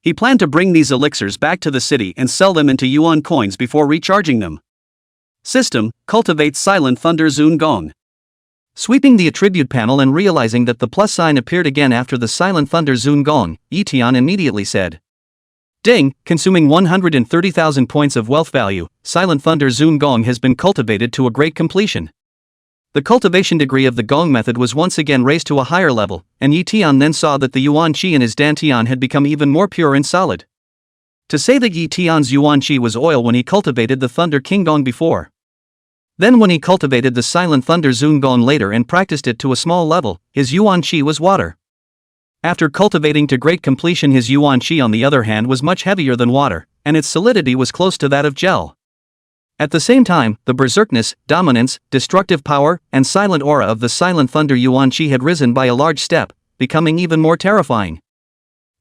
He planned to bring these elixirs back to the city and sell them into yuan coins before recharging them. System, cultivate Silent Thunder Zun Gong. Sweeping the attribute panel and realizing that the plus sign appeared again after the Silent Thunder Zun Gong, Ye Tian immediately said, Ding, consuming 130,000 points of wealth value, Silent Thunder Zun Gong has been cultivated to a great completion. The cultivation degree of the Gong method was once again raised to a higher level, and Ye Tian then saw that the Yuan Qi in his Dantian had become even more pure and solid. To say that Ye Tian's Yuan Qi was oil when he cultivated the Thunder King Gong before. Then when he cultivated the Silent Thunder Zun Gong later and practiced it to a small level, his Yuan Qi was water. After cultivating to great completion, his Yuan Qi on the other hand was much heavier than water, and its solidity was close to that of gel. At the same time, the berserkness, dominance, destructive power, and silent aura of the Silent Thunder Yuan Qi had risen by a large step, becoming even more terrifying.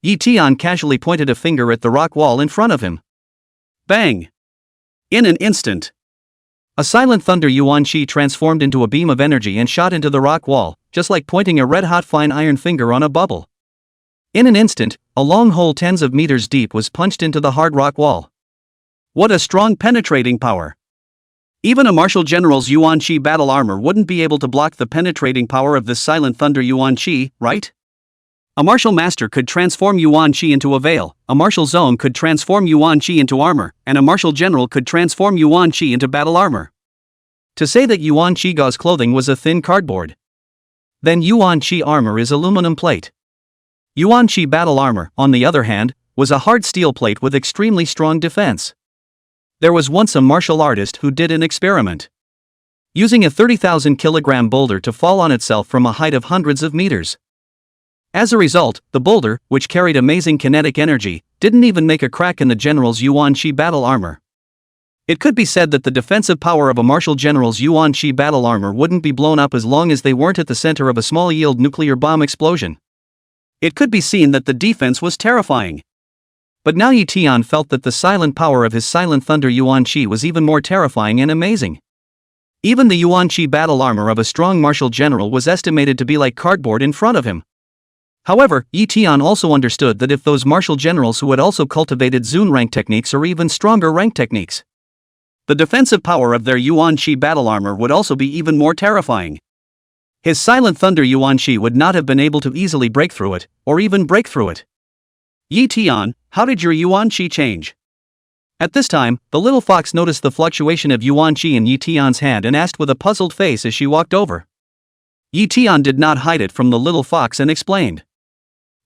Ye Tian casually pointed a finger at the rock wall in front of him. Bang! In an instant, a Silent Thunder Yuan Qi transformed into a beam of energy and shot into the rock wall, just like pointing a red-hot fine iron finger on a bubble. In an instant, a long hole tens of meters deep was punched into the hard rock wall. What a strong penetrating power! Even a martial general's Yuan Qi battle armor wouldn't be able to block the penetrating power of this Silent Thunder Yuan Qi, right? A martial master could transform Yuan Qi into a veil, a martial zone could transform Yuan Qi into armor, and a martial general could transform Yuan Qi into battle armor. To say that Yuan Qi gauze clothing was a thin cardboard. Then Yuan Qi armor is aluminum plate. Yuan Qi battle armor, on the other hand, was a hard steel plate with extremely strong defense. There was once a martial artist who did an experiment. Using a 30,000 kilogram boulder to fall on itself from a height of hundreds of meters. As a result, the boulder, which carried amazing kinetic energy, didn't even make a crack in the general's Yuan Qi battle armor. It could be said that the defensive power of a martial general's Yuan Qi battle armor wouldn't be blown up as long as they weren't at the center of a small-yield nuclear bomb explosion. It could be seen that the defense was terrifying. But now Ye Tian felt that the silent power of his Silent Thunder Yuan Qi was even more terrifying and amazing. Even the Yuan Qi battle armor of a strong martial general was estimated to be like cardboard in front of him. However, Ye Tian also understood that if those martial generals who had also cultivated Zun rank techniques or even stronger rank techniques, the defensive power of their Yuan Qi battle armor would also be even more terrifying. His Silent Thunder Yuan Qi would not have been able to easily break through it, or even break through it. Ye Tian, how did your Yuan Qi change? At this time, the little fox noticed the fluctuation of Yuan Qi in Ye Tian's hand and asked with a puzzled face as she walked over. Ye Tian did not hide it from the little fox and explained.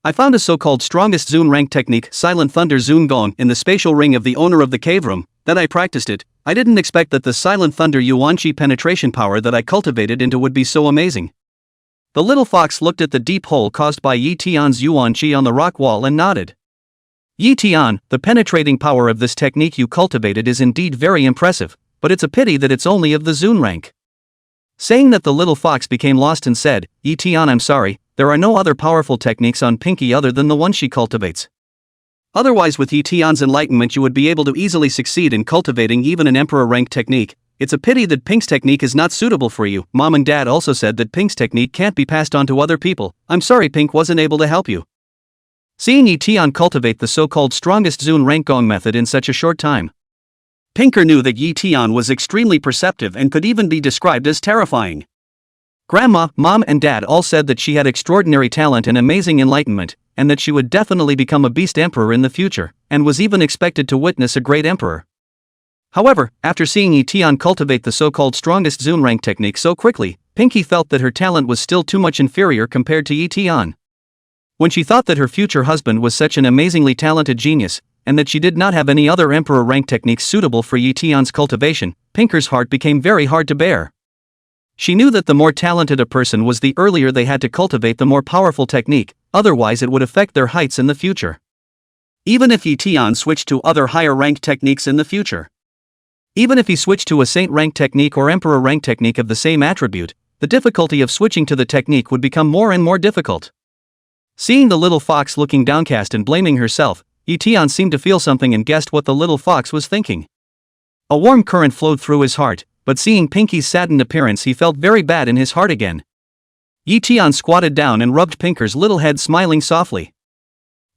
I found a so-called strongest Zun rank technique, Silent Thunder Zun Gong, in the spatial ring of the owner of the cave room. Then I practiced it. I didn't expect that the Silent Thunder Yuan Qi penetration power that I cultivated into would be so amazing. The little fox looked at the deep hole caused by Ye Tian's yuan qi on the rock wall and nodded. Ye Tian, the penetrating power of this technique you cultivated is indeed very impressive, but it's a pity that it's only of the Zun rank. Saying that, the little fox became lost and said, Ye Tian, I'm sorry, there are no other powerful techniques on Pinky other than the one she cultivates. Otherwise, with Ye Tian's enlightenment you would be able to easily succeed in cultivating even an emperor rank technique. It's a pity that Pink's technique is not suitable for you. Mom and Dad also said that Pink's technique can't be passed on to other people. I'm sorry Pink wasn't able to help you. Seeing Ye Tian cultivate the so-called strongest Zun rank Gong method in such a short time, Pinker knew that Ye Tian was extremely perceptive and could even be described as terrifying. Grandma, Mom and Dad all said that she had extraordinary talent and amazing enlightenment, and that she would definitely become a beast emperor in the future, and was even expected to witness a great emperor. However, after seeing Ye Tian cultivate the so-called strongest Zun rank technique so quickly, Pinky felt that her talent was still too much inferior compared to Ye Tian. When she thought that her future husband was such an amazingly talented genius, and that she did not have any other emperor rank techniques suitable for Ye Tian's cultivation, Pinker's heart became very hard to bear. She knew that the more talented a person was, the earlier they had to cultivate the more powerful technique, otherwise it would affect their heights in the future. Even if Ye Tian switched to other higher rank techniques in the future. Even if he switched to a saint rank technique or emperor rank technique of the same attribute, the difficulty of switching to the technique would become more and more difficult. Seeing the little fox looking downcast and blaming herself, Ye Tian seemed to feel something and guessed what the little fox was thinking. A warm current flowed through his heart, but seeing Pinky's saddened appearance he felt very bad in his heart again. Ye Tian squatted down and rubbed Pinker's little head, smiling softly.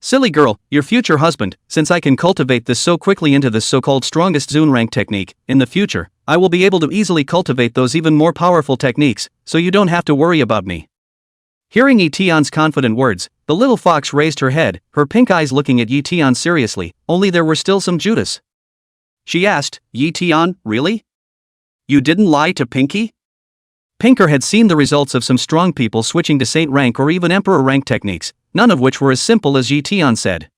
Silly girl, your future husband, since I can cultivate this so quickly into this so-called strongest Zun rank technique, in the future, I will be able to easily cultivate those even more powerful techniques, so you don't have to worry about me. Hearing Ye Tian's confident words, the little fox raised her head, her pink eyes looking at Ye Tian seriously, only there were still some Judas. She asked, Ye Tian, really? You didn't lie to Pinky? Pinker had seen the results of some strong people switching to saint rank or even emperor rank techniques, none of which were as simple as Ye Tian said.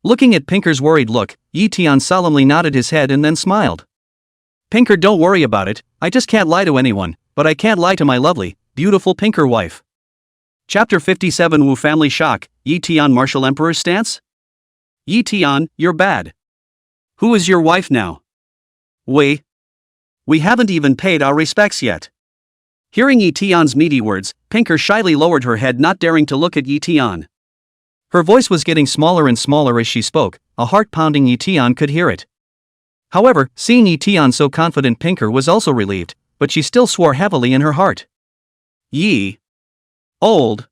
Looking at Pinker's worried look, Ye Tian solemnly nodded his head and then smiled. Pinker, don't worry about it, I just can't lie to anyone, but I can't lie to my lovely, beautiful Pinker wife. Chapter 57 Wu Family Shock, Ye Tian Martial Emperor's Stance? Ye Tian, you're bad. Who is your wife now? We haven't even paid our respects yet. Hearing Ye Tian's meaty words, Pinker shyly lowered her head, not daring to look at Ye Tian. Her voice was getting smaller and smaller as she spoke, a heart-pounding Ye Tian could hear it. However, seeing Ye Tian so confident, Pinker was also relieved, but she still swore heavily in her heart. Ye old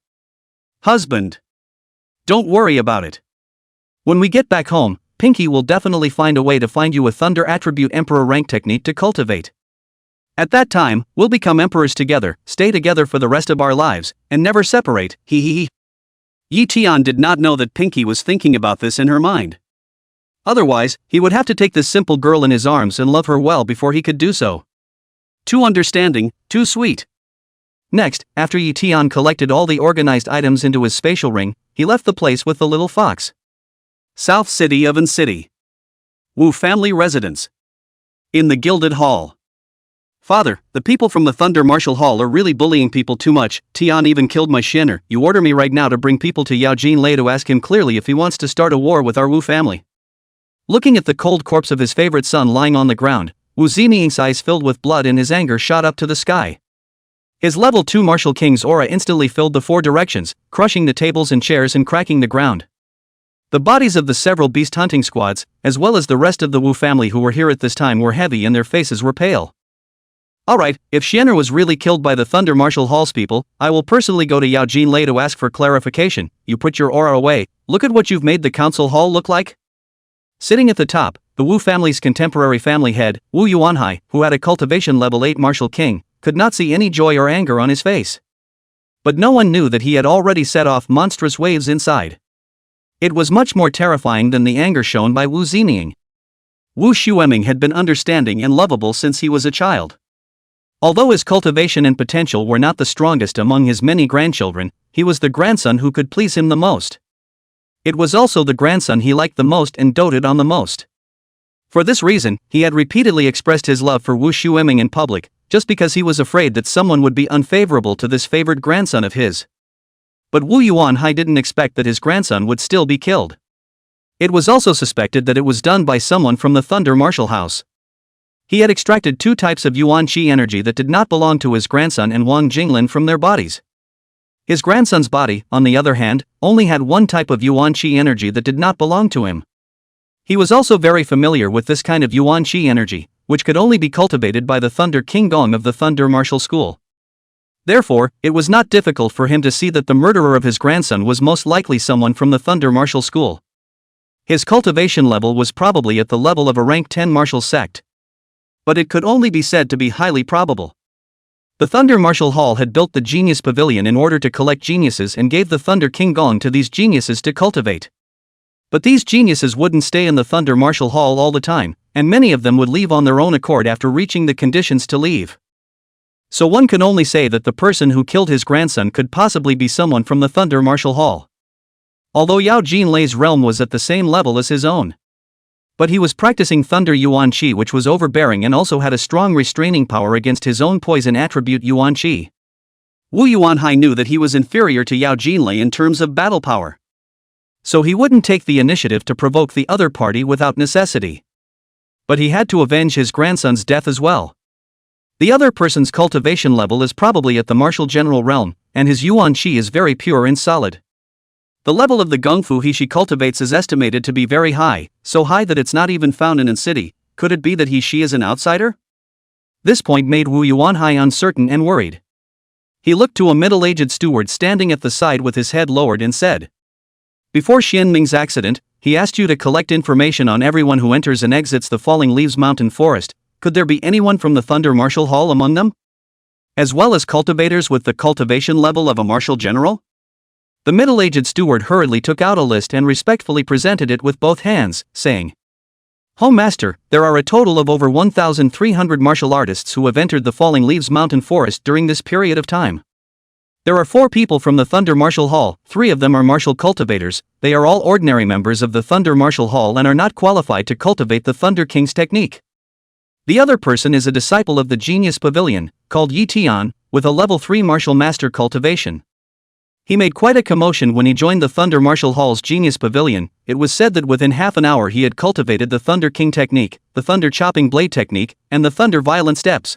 husband. Don't worry about it. When we get back home, Pinky will definitely find a way to find you a thunder attribute emperor rank technique to cultivate. At that time, we'll become emperors together, stay together for the rest of our lives, and never separate, hee hee hee. Ye Tian did not know that Pinky was thinking about this in her mind. Otherwise, he would have to take this simple girl in his arms and love her well before he could do so. Too understanding, too sweet. Next, after Ye Tian collected all the organized items into his spatial ring, he left the place with the little fox. South City Oven City. Wu family residence. In the Gilded Hall. Father, the people from the Thunder Martial Hall are really bullying people too much. Tian even killed my Shinner. You order me right now to bring people to Yao Jinlei to ask him clearly if he wants to start a war with our Wu family. Looking at the cold corpse of his favorite son lying on the ground, Wu Zongming's eyes filled with blood and his anger shot up to the sky. His level 2 Martial King's aura instantly filled the 4 directions, crushing the tables and chairs and cracking the ground. The bodies of the several beast hunting squads, as well as the rest of the Wu family who were here at this time, were heavy and their faces were pale. Alright, if Shenner was really killed by the Thunder Martial Hall's people, I will personally go to Yao Jinlei to ask for clarification. You put your aura away, look at what you've made the council hall look like. Sitting at the top, the Wu family's contemporary family head, Wu Yuanhai, who had a cultivation level 8 Martial King, could not see any joy or anger on his face. But no one knew that he had already set off monstrous waves inside. It was much more terrifying than the anger shown by Wu Zongming. Wu Zongming had been understanding and lovable since he was a child. Although his cultivation and potential were not the strongest among his many grandchildren, he was the grandson who could please him the most. It was also the grandson he liked the most and doted on the most. For this reason, he had repeatedly expressed his love for Wu Zongming in public, just because he was afraid that someone would be unfavorable to this favored grandson of his. But Wu Yuanhai didn't expect that his grandson would still be killed. It was also suspected that it was done by someone from the Thunder Martial House. He had extracted 2 types of Yuan Qi energy that did not belong to his grandson and Wang Jinglin from their bodies. His grandson's body, on the other hand, only had 1 type of Yuan Qi energy that did not belong to him. He was also very familiar with this kind of Yuan Qi energy, which could only be cultivated by the Thunder King Gong of the Thunder Martial School. Therefore, it was not difficult for him to see that the murderer of his grandson was most likely someone from the Thunder Martial School. His cultivation level was probably at the level of a rank 10 martial sect. But it could only be said to be highly probable. The Thunder Martial Hall had built the Genius Pavilion in order to collect geniuses and gave the Thunder King Gong to these geniuses to cultivate. But these geniuses wouldn't stay in the Thunder Martial Hall all the time, and many of them would leave on their own accord after reaching the conditions to leave. So one can only say that the person who killed his grandson could possibly be someone from the Thunder Martial Hall. Although Yao Jinlei's realm was at the same level as his own. But he was practicing Thunder Yuan Qi, which was overbearing and also had a strong restraining power against his own poison attribute Yuan Qi. Wu Yuanhai knew that he was inferior to Yao Jinlei in terms of battle power. So he wouldn't take the initiative to provoke the other party without necessity. But he had to avenge his grandson's death as well. The other person's cultivation level is probably at the martial general realm, and his Yuan Qi is very pure and solid. The level of the Gungfu he she cultivates is estimated to be very high, so high that it's not even found in a city. Could it be that she is an outsider? This point made Wu Yuanhai uncertain and worried. He looked to a middle-aged steward standing at the side with his head lowered and said, "Before Xianming's accident, he asked you to collect information on everyone who enters and exits the Falling Leaves Mountain Forest. Could there be anyone from the Thunder Martial Hall among them? As well as cultivators with the cultivation level of a martial general?" The middle-aged steward hurriedly took out a list and respectfully presented it with both hands, saying, "Home Master, there are a total of over 1,300 martial artists who have entered the Falling Leaves Mountain Forest during this period of time. There are 4 people from the Thunder Martial Hall, 3 of them are martial cultivators. They are all ordinary members of the Thunder Martial Hall and are not qualified to cultivate the Thunder King's technique. The other person is a disciple of the Genius Pavilion, called Ye Tian, with a level 3 martial master cultivation. He made quite a commotion when he joined the Thunder Martial Hall's Genius Pavilion. It was said that within half an hour he had cultivated the Thunder King technique, the Thunder Chopping Blade technique, and the Thunder Violent Steps.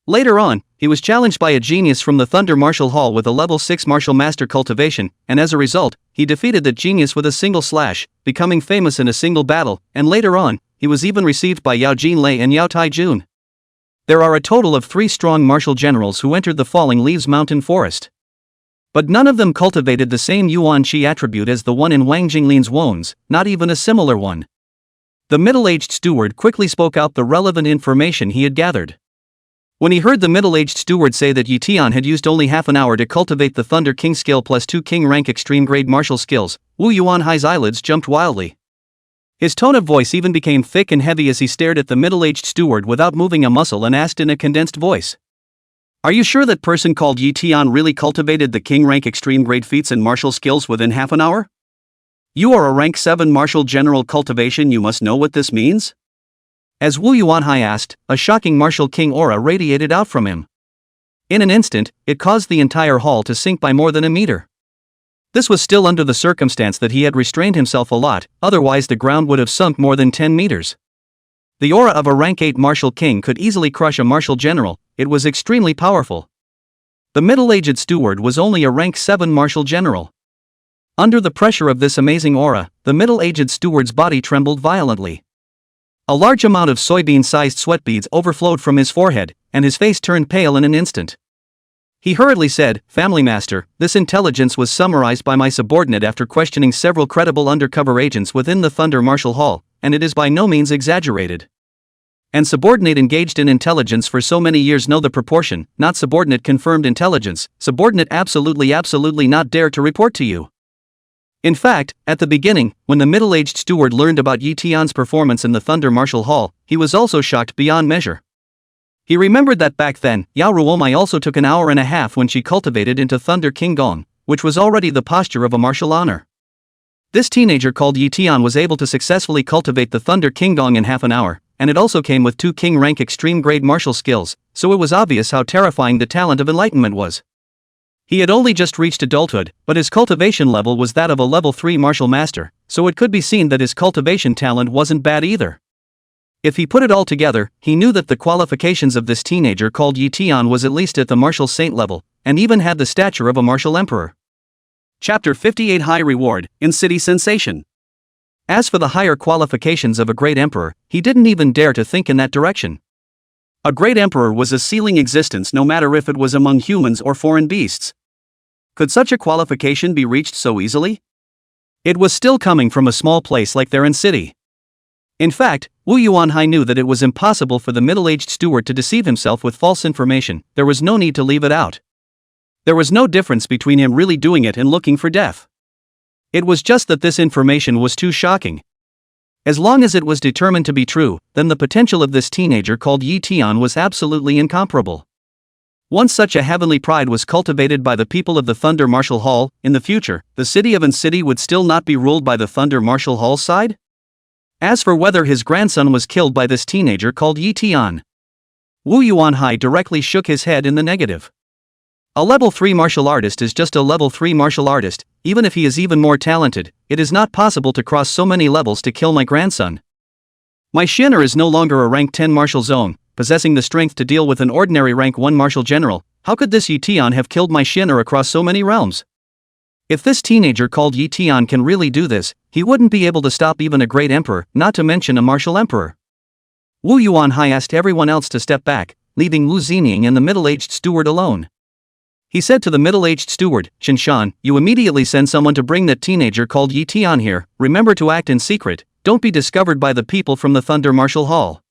Later on, he was challenged by a genius from the Thunder Martial Hall with a level 6 martial master cultivation, and as a result, he defeated the genius with a single slash, becoming famous in a single battle, and later on, he was even received by Yao Jinlei and Yao Taijun. There are a total of 3 strong martial generals who entered the Falling Leaves Mountain Forest. But none of them cultivated the same Yuan Qi attribute as the one in Wang Jinglin's wounds, not even a similar one. The middle-aged steward quickly spoke out the relevant information he had gathered. When he heard the middle-aged steward say that Ye Tian had used only half an hour to cultivate the Thunder King skill plus 2 King rank extreme grade martial skills, Wu Yuanhai's eyelids jumped wildly. His tone of voice even became thick and heavy as he stared at the middle-aged steward without moving a muscle and asked in a condensed voice, "Are you sure that person called Ye Tian really cultivated the King rank extreme grade feats and martial skills within half an hour? You are a rank 7 martial general cultivation, you must know what this means?" As Wu Yuanhai asked, a shocking martial king aura radiated out from him. In an instant, it caused the entire hall to sink by more than a meter. This was still under the circumstance that he had restrained himself a lot, otherwise the ground would have sunk more than 10 meters. The aura of a rank 8 martial king could easily crush a martial general. It was extremely powerful. The middle-aged steward was only a rank 7 martial general. Under the pressure of this amazing aura, the middle-aged steward's body trembled violently. A large amount of soybean-sized sweat beads overflowed from his forehead, and his face turned pale in an instant. He hurriedly said, "Family Master, this intelligence was summarized by my subordinate after questioning several credible undercover agents within the Thunder Martial Hall, and it is by no means exaggerated. And subordinate engaged in intelligence for so many years know the proportion, not subordinate confirmed intelligence, subordinate absolutely not dare to report to you." In fact, at the beginning, when the middle-aged steward learned about Ye Tian's performance in the Thunder Martial Hall, he was also shocked beyond measure. He remembered that back then, Yao Ruowu also took an hour and a half when she cultivated into Thunder King Gong, which was already the posture of a martial honor. This teenager called Ye Tian was able to successfully cultivate the Thunder King Gong in half an hour, and it also came with 2 king-rank extreme-grade martial skills, so it was obvious how terrifying the talent of enlightenment was. He had only just reached adulthood, but his cultivation level was that of a level 3 martial master, so it could be seen that his cultivation talent wasn't bad either. If he put it all together, he knew that the qualifications of this teenager called Ye Tian was at least at the martial saint level, and even had the stature of a martial emperor. Chapter 58 High Reward, In-City Sensation. As for the higher qualifications of a great emperor, he didn't even dare to think in that direction. A great emperor was a ceiling existence no matter if it was among humans or foreign beasts. Could such a qualification be reached so easily? It was still coming from a small place like their own city. In fact, Wu Yuanhai knew that it was impossible for the middle-aged steward to deceive himself with false information. There was no need to leave it out. There was no difference between him really doing it and looking for death. It was just that this information was too shocking. As long as it was determined to be true, then the potential of this teenager called Ye Tian was absolutely incomparable. Once such a heavenly pride was cultivated by the people of the Thunder Martial Hall, in the future, the city of An City would still not be ruled by the Thunder Martial Hall side? As for whether his grandson was killed by this teenager called Ye Tian, Wu Yuanhai directly shook his head in the negative. A level 3 martial artist is just a level 3 martial artist. Even if he is even more talented, it is not possible to cross so many levels to kill my grandson. My Xin'er is no longer a rank 10 martial zone, possessing the strength to deal with an ordinary rank 1 martial general. How could this Ye Tian have killed my Xin'er across so many realms? If this teenager called Ye Tian can really do this, he wouldn't be able to stop even a great emperor, not to mention a martial emperor. Wu Yuanhai asked everyone else to step back, leaving Wu Zongming and the middle-aged steward alone. He said to the middle-aged steward, "Qinshan, you immediately send someone to bring that teenager called Ye Tian here. Remember to act in secret, don't be discovered by the people from the Thunder Martial Hall."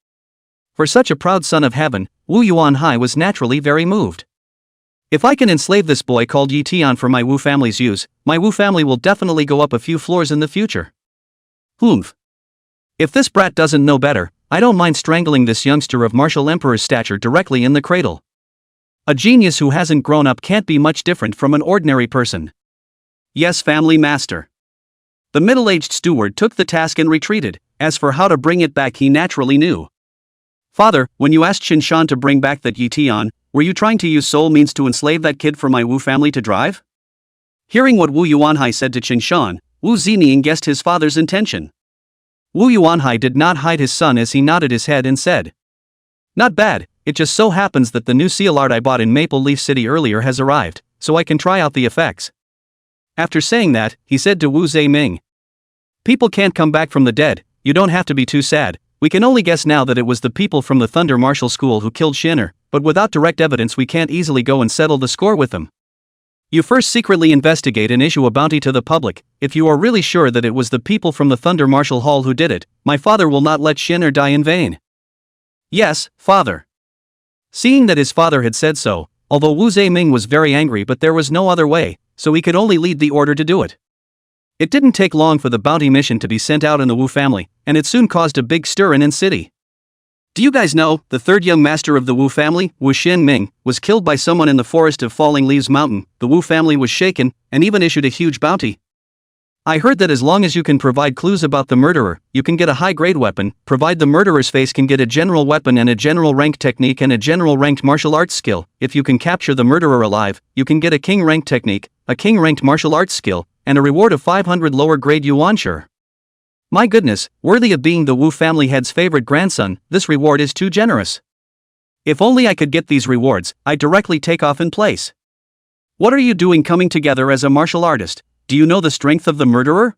For such a proud son of heaven, Wu Yuanhai was naturally very moved. If I can enslave this boy called Ye Tian for my Wu family's use, my Wu family will definitely go up a few floors in the future. Humph. If this brat doesn't know better, I don't mind strangling this youngster of martial emperor's stature directly in the cradle. A genius who hasn't grown up can't be much different from an ordinary person. Yes, family master. The middle-aged steward took the task and retreated. As for how to bring it back, he naturally knew. Father, when you asked Qinshan to bring back that Ye Tian, were you trying to use soul means to enslave that kid for my Wu family to drive? Hearing what Wu Yuanhai said to Qinshan, Wu Zongming guessed his father's intention. Wu Yuanhai did not hide his son as he nodded his head and said, "Not bad. It just so happens that the new seal art I bought in Maple Leaf City earlier has arrived, so I can try out the effects." After saying that, he said to Wu Zongming, "People can't come back from the dead, you don't have to be too sad. We can only guess now that it was the people from the Thunder Martial School who killed Xin'er, but without direct evidence we can't easily go and settle the score with them. You first secretly investigate and issue a bounty to the public. If you are really sure that it was the people from the Thunder Martial Hall who did it, my father will not let Xin'er die in vain." "Yes, father." Seeing that his father had said so, although Wu Zongming was very angry, but there was no other way, so he could only lead the order to do it. It didn't take long for the bounty mission to be sent out in the Wu family, and it soon caused a big stir in An City. Do you guys know, the third young master of the Wu family, Wu Zongming, was killed by someone in the forest of Falling Leaves Mountain. The Wu family was shaken, and even issued a huge bounty. I heard that as long as you can provide clues about the murderer, you can get a high-grade weapon, provide the murderer's face can get a general weapon and a general rank technique and a general ranked martial arts skill. If you can capture the murderer alive, you can get a king ranked technique, a king ranked martial arts skill, and a reward of 500 lower grade yuanshi. My goodness, worthy of being the Wu family head's favorite grandson, this reward is too generous. If only I could get these rewards, I'd directly take off in place. What are you doing coming together as a martial artist? Do you know the strength of the murderer?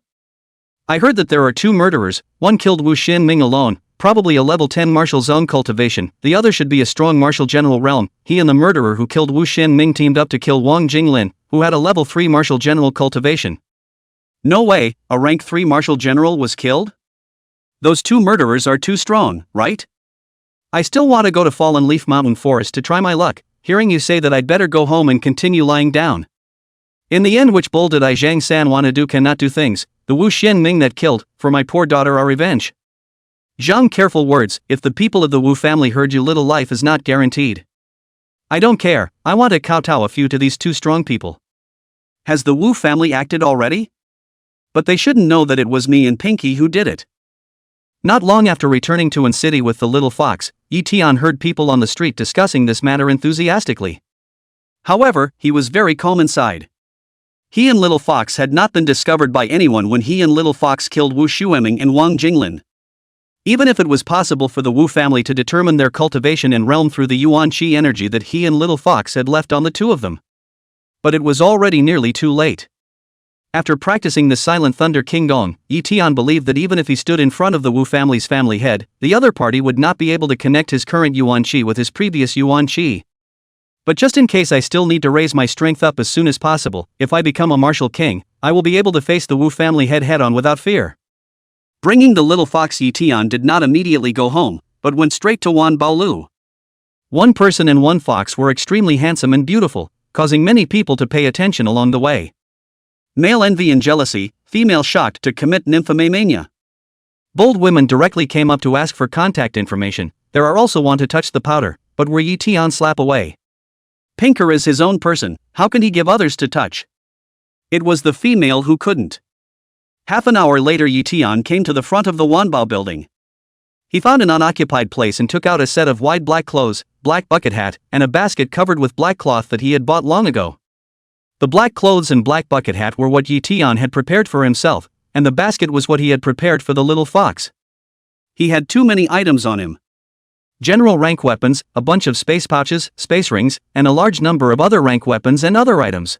I heard that there are 2 murderers, one killed Wu Zongming alone, probably a level 10 martial zone cultivation, the other should be a strong martial general realm. He and the murderer who killed Wu Zongming teamed up to kill Wang Jinglin, who had a level 3 martial general cultivation. No way, a rank 3 martial general was killed? Those 2 murderers are too strong, right? I still want to go to Fallen Leaf Mountain Forest to try my luck. Hearing you say that I'd better go home and continue lying down. In the end, which bull did I Jiang San wanna do cannot do things, the Wu Zongming that killed, for my poor daughter our revenge. Jiang, careful words, if the people of the Wu family heard you, little life is not guaranteed. I don't care, I want to kowtow a few to these 2 strong people. Has the Wu family acted already? But they shouldn't know that it was me and Pinky who did it. Not long after returning to An City with the little fox, Ye Tian heard people on the street discussing this matter enthusiastically. However, he was very calm inside. He and Little Fox had not been discovered by anyone when he and Little Fox killed Wu Zongming and Wang Jinglin. Even if it was possible for the Wu family to determine their cultivation and realm through the Yuan Qi energy that he and Little Fox had left on the two of them. But it was already nearly too late. After practicing the Silent Thunder King Gong, Ye Tian believed that even if he stood in front of the Wu family's family head, the other party would not be able to connect his current Yuan Qi with his previous Yuan Qi. But just in case I still need to raise my strength up as soon as possible, if I become a martial king, I will be able to face the Wu family head-on without fear. Bringing the little fox, Ye Tian did not immediately go home, but went straight to Wan Baolu. One person and one fox were extremely handsome and beautiful, causing many people to pay attention along the way. Male envy and jealousy, female shocked to commit nymphomania. Bold women directly came up to ask for contact information. There are also want to touch the powder, but were Ye Tian slap away. Pinker is his own person, how can he give others to touch? It was the female who couldn't. Half an hour later, Ye Tian came to the front of the Wanbao building. He found an unoccupied place and took out a set of wide black clothes, black bucket hat, and a basket covered with black cloth that he had bought long ago. The black clothes and black bucket hat were what Ye Tian had prepared for himself, and the basket was what he had prepared for the little fox. He had too many items on him. General rank weapons, a bunch of space pouches, space rings, and a large number of other rank weapons and other items.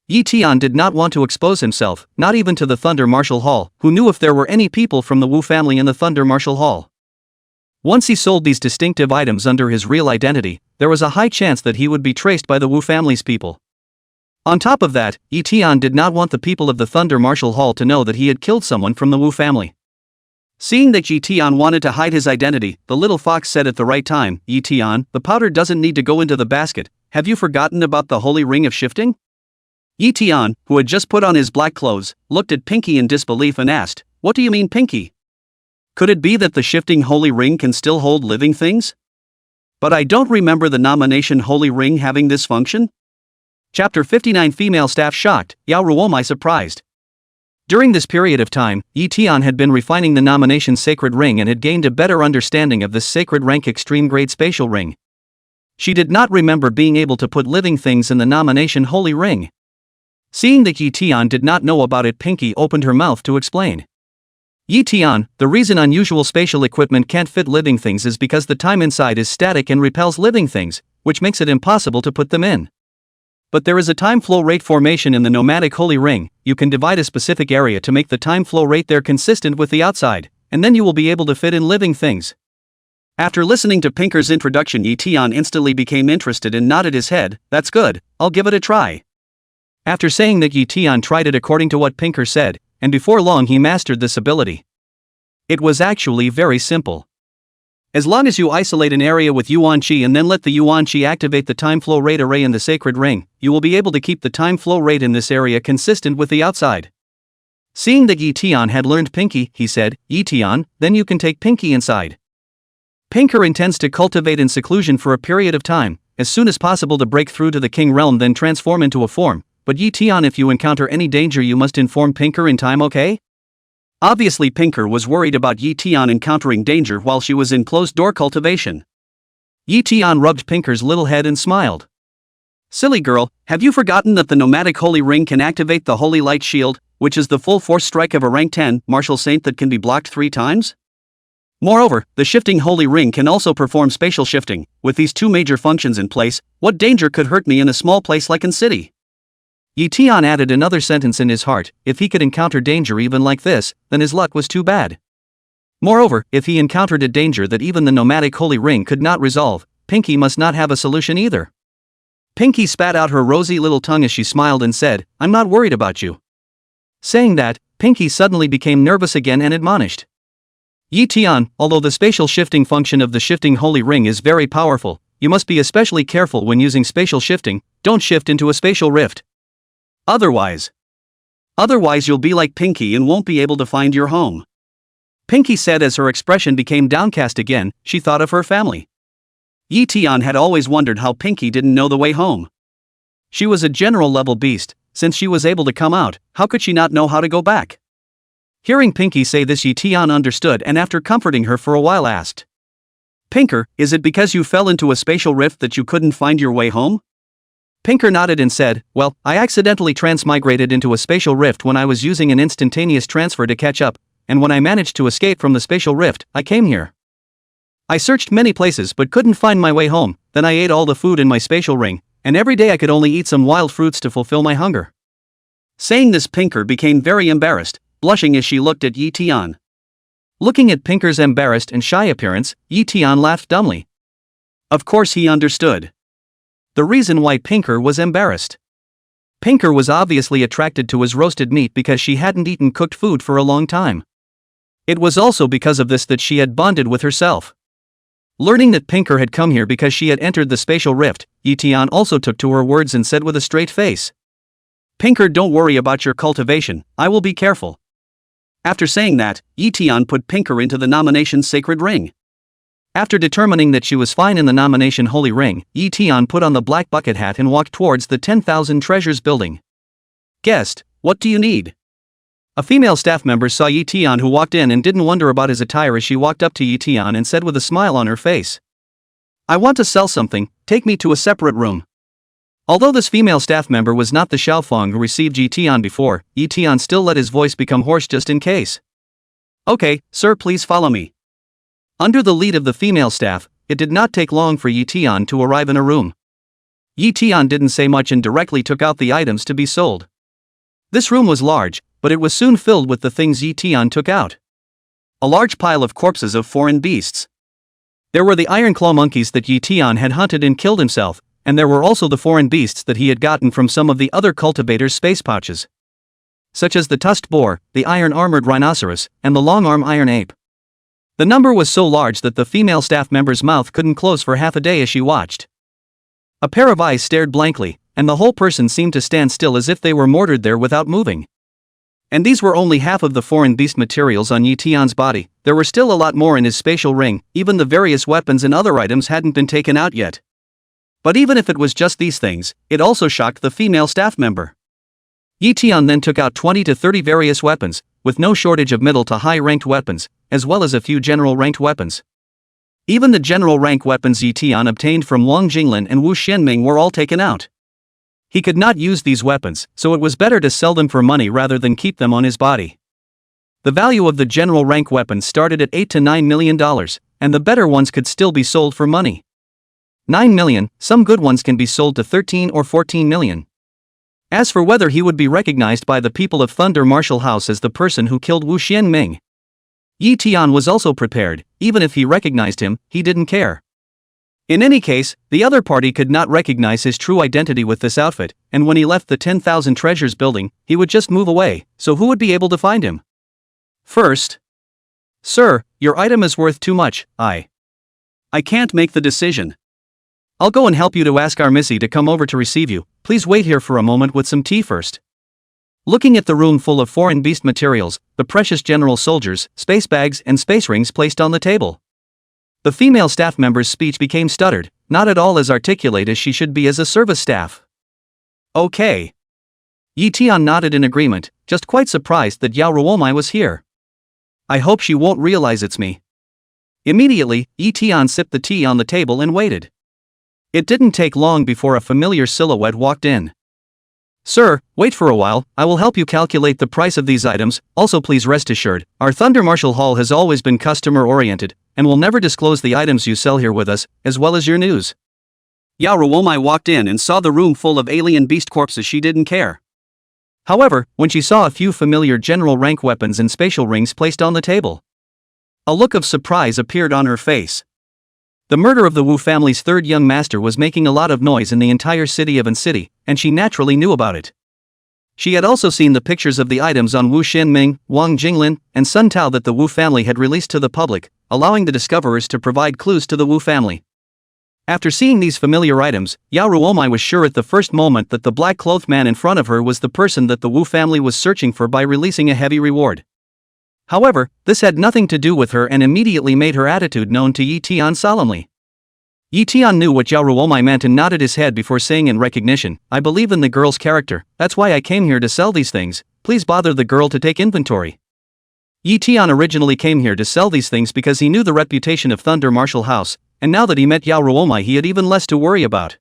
Ye Tian did not want to expose himself, not even to the Thunder Martial Hall, who knew if there were any people from the Wu family in the Thunder Martial Hall. Once he sold these distinctive items under his real identity, there was a high chance that he would be traced by the Wu family's people. On top of that, Ye Tian did not want the people of the Thunder Martial Hall to know that he had killed someone from the Wu family. Seeing that Ye Tian wanted to hide his identity, the little fox said at the right time, "Ye Tian, the powder doesn't need to go into the basket. Have you forgotten about the holy ring of shifting?" Ye Tian, who had just put on his black clothes, looked at Pinky in disbelief and asked, "What do you mean, Pinky? Could it be that the shifting holy ring can still hold living things? But I don't remember the nomination holy ring having this function." Chapter 59. Female staff shocked, Yao Ruowu surprised. During this period of time, Ye Tian had been refining the nomination sacred ring and had gained a better understanding of this sacred rank extreme grade spatial ring. She did not remember being able to put living things in the nomination holy ring. Seeing that Ye Tian did not know about it, Pinky opened her mouth to explain. "Ye Tian, the reason unusual spatial equipment can't fit living things is because the time inside is static and repels living things, which makes it impossible to put them in. But there is a time flow rate formation in the nomadic holy ring. You can divide a specific area to make the time flow rate there consistent with the outside, and then you will be able to fit in living things." After listening to Pinker's introduction, Ye Tian instantly became interested and nodded his head. "That's good, I'll give it a try." After saying that, Ye Tian tried it according to what Pinker said, and before long he mastered this ability. It was actually very simple. As long as you isolate an area with Yuan Qi and then let the Yuan Qi activate the time flow rate array in the sacred ring, you will be able to keep the time flow rate in this area consistent with the outside. Seeing that Ye Tian had learned Pinky, he said, "Ye Tian, then you can take Pinky inside. Pinker intends to cultivate in seclusion for a period of time, as soon as possible to break through to the king realm, then transform into a form. But Ye Tian, if you encounter any danger you must inform Pinker in time, okay?" Obviously Pinker was worried about Ye Tian encountering danger while she was in closed-door cultivation. Ye Tian rubbed Pinker's little head and smiled. "Silly girl, have you forgotten that the nomadic holy ring can activate the holy light shield, which is the full force strike of a rank 10 martial saint that can be blocked 3 times? Moreover, the shifting holy ring can also perform spatial shifting. With these 2 major functions in place, what danger could hurt me in a small place like An City?" Ye Tian added another sentence in his heart: if he could encounter danger even like this, then his luck was too bad. Moreover, if he encountered a danger that even the nomadic holy ring could not resolve, Pinky must not have a solution either. Pinky spat out her rosy little tongue as she smiled and said, "I'm not worried about you." Saying that, Pinky suddenly became nervous again and admonished, "Ye Tian, although the spatial shifting function of the shifting holy ring is very powerful, you must be especially careful when using spatial shifting. Don't shift into a spatial rift. Otherwise you'll be like Pinky and won't be able to find your home." Pinky said as her expression became downcast again. She thought of her family. Ye Tian had always wondered how Pinky didn't know the way home. She was a general level beast. Since she was able to come out, how could she not know how to go back? Hearing Pinky say this, Ye Tian understood and after comforting her for a while asked. Pinker, is it because you fell into a spatial rift that you couldn't find your way home? Pinker nodded and said, well, I accidentally transmigrated into a spatial rift when I was using an instantaneous transfer to catch up, and when I managed to escape from the spatial rift, I came here. I searched many places but couldn't find my way home, then I ate all the food in my spatial ring, and every day I could only eat some wild fruits to fulfill my hunger. Saying this, Pinker became very embarrassed, blushing as she looked at Ye Tian. Looking at Pinker's embarrassed and shy appearance, Ye Tian laughed dumbly. Of course he understood the reason why Pinker was embarrassed. Pinker was obviously attracted to his roasted meat because she hadn't eaten cooked food for a long time. It was also because of this that she had bonded with herself. Learning that Pinker had come here because she had entered the spatial rift, Ye Tian also took to her words and said with a straight face. Pinker, don't worry about your cultivation, I will be careful. After saying that, Ye Tian put Pinker into the nomination's sacred ring. After determining that she was fine in the nomination holy ring, Ye Tian put on the black bucket hat and walked towards the 10,000 treasures building. Guest, what do you need? A female staff member saw Ye Tian who walked in and didn't wonder about his attire as she walked up to Ye Tian and said with a smile on her face. I want to sell something, take me to a separate room. Although this female staff member was not the Xiaofeng who received Ye Tian before, Ye Tian still let his voice become hoarse just in case. Okay, sir, please follow me. Under the lead of the female staff, it did not take long for Ye Tian to arrive in a room. Ye Tian didn't say much and directly took out the items to be sold. This room was large, but it was soon filled with the things Ye Tian took out. A large pile of corpses of foreign beasts. There were the iron claw monkeys that Ye Tian had hunted and killed himself, and there were also the foreign beasts that he had gotten from some of the other cultivators' space pouches, such as the tusked boar, the iron-armored rhinoceros, and the long-arm iron ape. The number was so large that the female staff member's mouth couldn't close for half a day as she watched. A pair of eyes stared blankly, and the whole person seemed to stand still as if they were mortared there without moving. And these were only half of the foreign beast materials on Ye Tian's body. There were still a lot more in his spatial ring, even the various weapons and other items hadn't been taken out yet. But even if it was just these things, it also shocked the female staff member. Ye Tian then took out 20 to 30 various weapons, with no shortage of middle to high-ranked weapons, as well as a few general-ranked weapons. Even the general-rank weapons Ye Tian obtained from Wang Jinglin and Wu Zongming were all taken out. He could not use these weapons, so it was better to sell them for money rather than keep them on his body. The value of the general-rank weapons started at $8 to $9 million, and the better ones could still be sold for money. 9 million, some good ones can be sold to 13 or 14 million. As for whether he would be recognized by the people of Thunder Martial House as the person who killed Wu Zongming, Ye Tian was also prepared. Even if he recognized him, he didn't care. In any case, the other party could not recognize his true identity with this outfit, and when he left the 10,000 treasures building, he would just move away, so who would be able to find him? First, sir, your item is worth too much. I can't make the decision. I'll go and help you to ask our Missy to come over to receive you. Please wait here for a moment with some tea first. Looking at the room full of foreign beast materials, the precious general soldiers, space bags and space rings placed on the table, the female staff member's speech became stuttered, not at all as articulate as she should be as a service staff. Okay. Ye Tian nodded in agreement, just quite surprised that Yao Ruowu was here. I hope she won't realize it's me. Immediately, Ye Tian sipped the tea on the table and waited. It didn't take long before a familiar silhouette walked in. Sir, wait for a while, I will help you calculate the price of these items. Also please rest assured, our Thunder Martial Hall has always been customer-oriented, and will never disclose the items you sell here with us, as well as your news. Yao Ruowu walked in and saw the room full of alien beast corpses. She didn't care. However, when she saw a few familiar general rank weapons and spatial rings placed on the table, a look of surprise appeared on her face. The murder of the Wu family's third young master was making a lot of noise in the entire city of An City, and she naturally knew about it. She had also seen the pictures of the items on Wu Zongming, Wang Jinglin, and Sun Tao that the Wu family had released to the public, allowing the discoverers to provide clues to the Wu family. After seeing these familiar items, Yao Ruowu was sure at the first moment that the black-clothed man in front of her was the person that the Wu family was searching for by releasing a heavy reward. However, this had nothing to do with her and immediately made her attitude known to Ye Tian solemnly. Ye Tian knew what Yao Ruowu meant and nodded his head before saying in recognition, I believe in the girl's character, that's why I came here to sell these things, please bother the girl to take inventory. Ye Tian originally came here to sell these things because he knew the reputation of Thunder Martial House, and now that he met Yao Ruowu he had even less to worry about.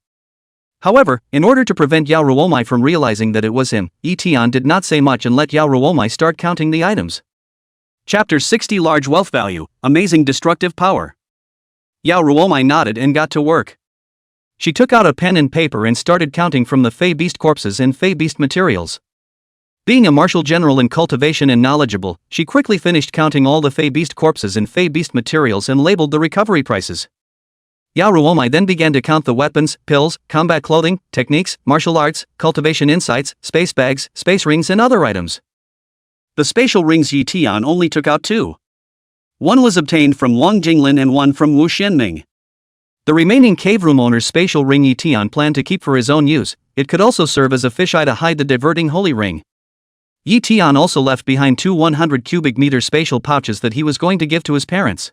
However, in order to prevent Yao Ruowu from realizing that it was him, Ye Tian did not say much and let Yao Ruowu start counting the items. Chapter 60 Large Wealth Value, Amazing Destructive Power. Yao Ruowu nodded and got to work. She took out a pen and paper and started counting from the Fey Beast corpses and Fey Beast materials. Being a martial general in cultivation and knowledgeable, she quickly finished counting all the Fey Beast corpses and Fey Beast materials and labeled the recovery prices. Yao Ruowu then began to count the weapons, pills, combat clothing, techniques, martial arts, cultivation insights, space bags, space rings and other items. The spatial rings Ye Tian only took out 2. One was obtained from Wang Jinglin and one from Wu Zongming. The remaining cave room owner's spatial ring Ye Tian planned to keep for his own use. It could also serve as a fisheye to hide the diverting holy ring. Ye Tian also left behind 2 100 cubic meter spatial pouches that he was going to give to his parents.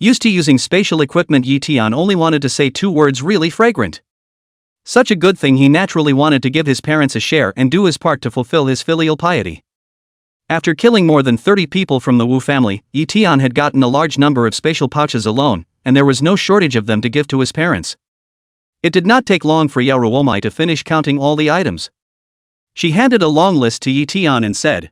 Used to using spatial equipment, Ye Tian only wanted to say 2 words: really fragrant. Such a good thing, he naturally wanted to give his parents a share and do his part to fulfill his filial piety. After killing more than 30 people from the Wu family, Ye Tian had gotten a large number of spatial pouches alone, and there was no shortage of them to give to his parents. It did not take long for Yao Ruowu to finish counting all the items. She handed a long list to Ye Tian and said,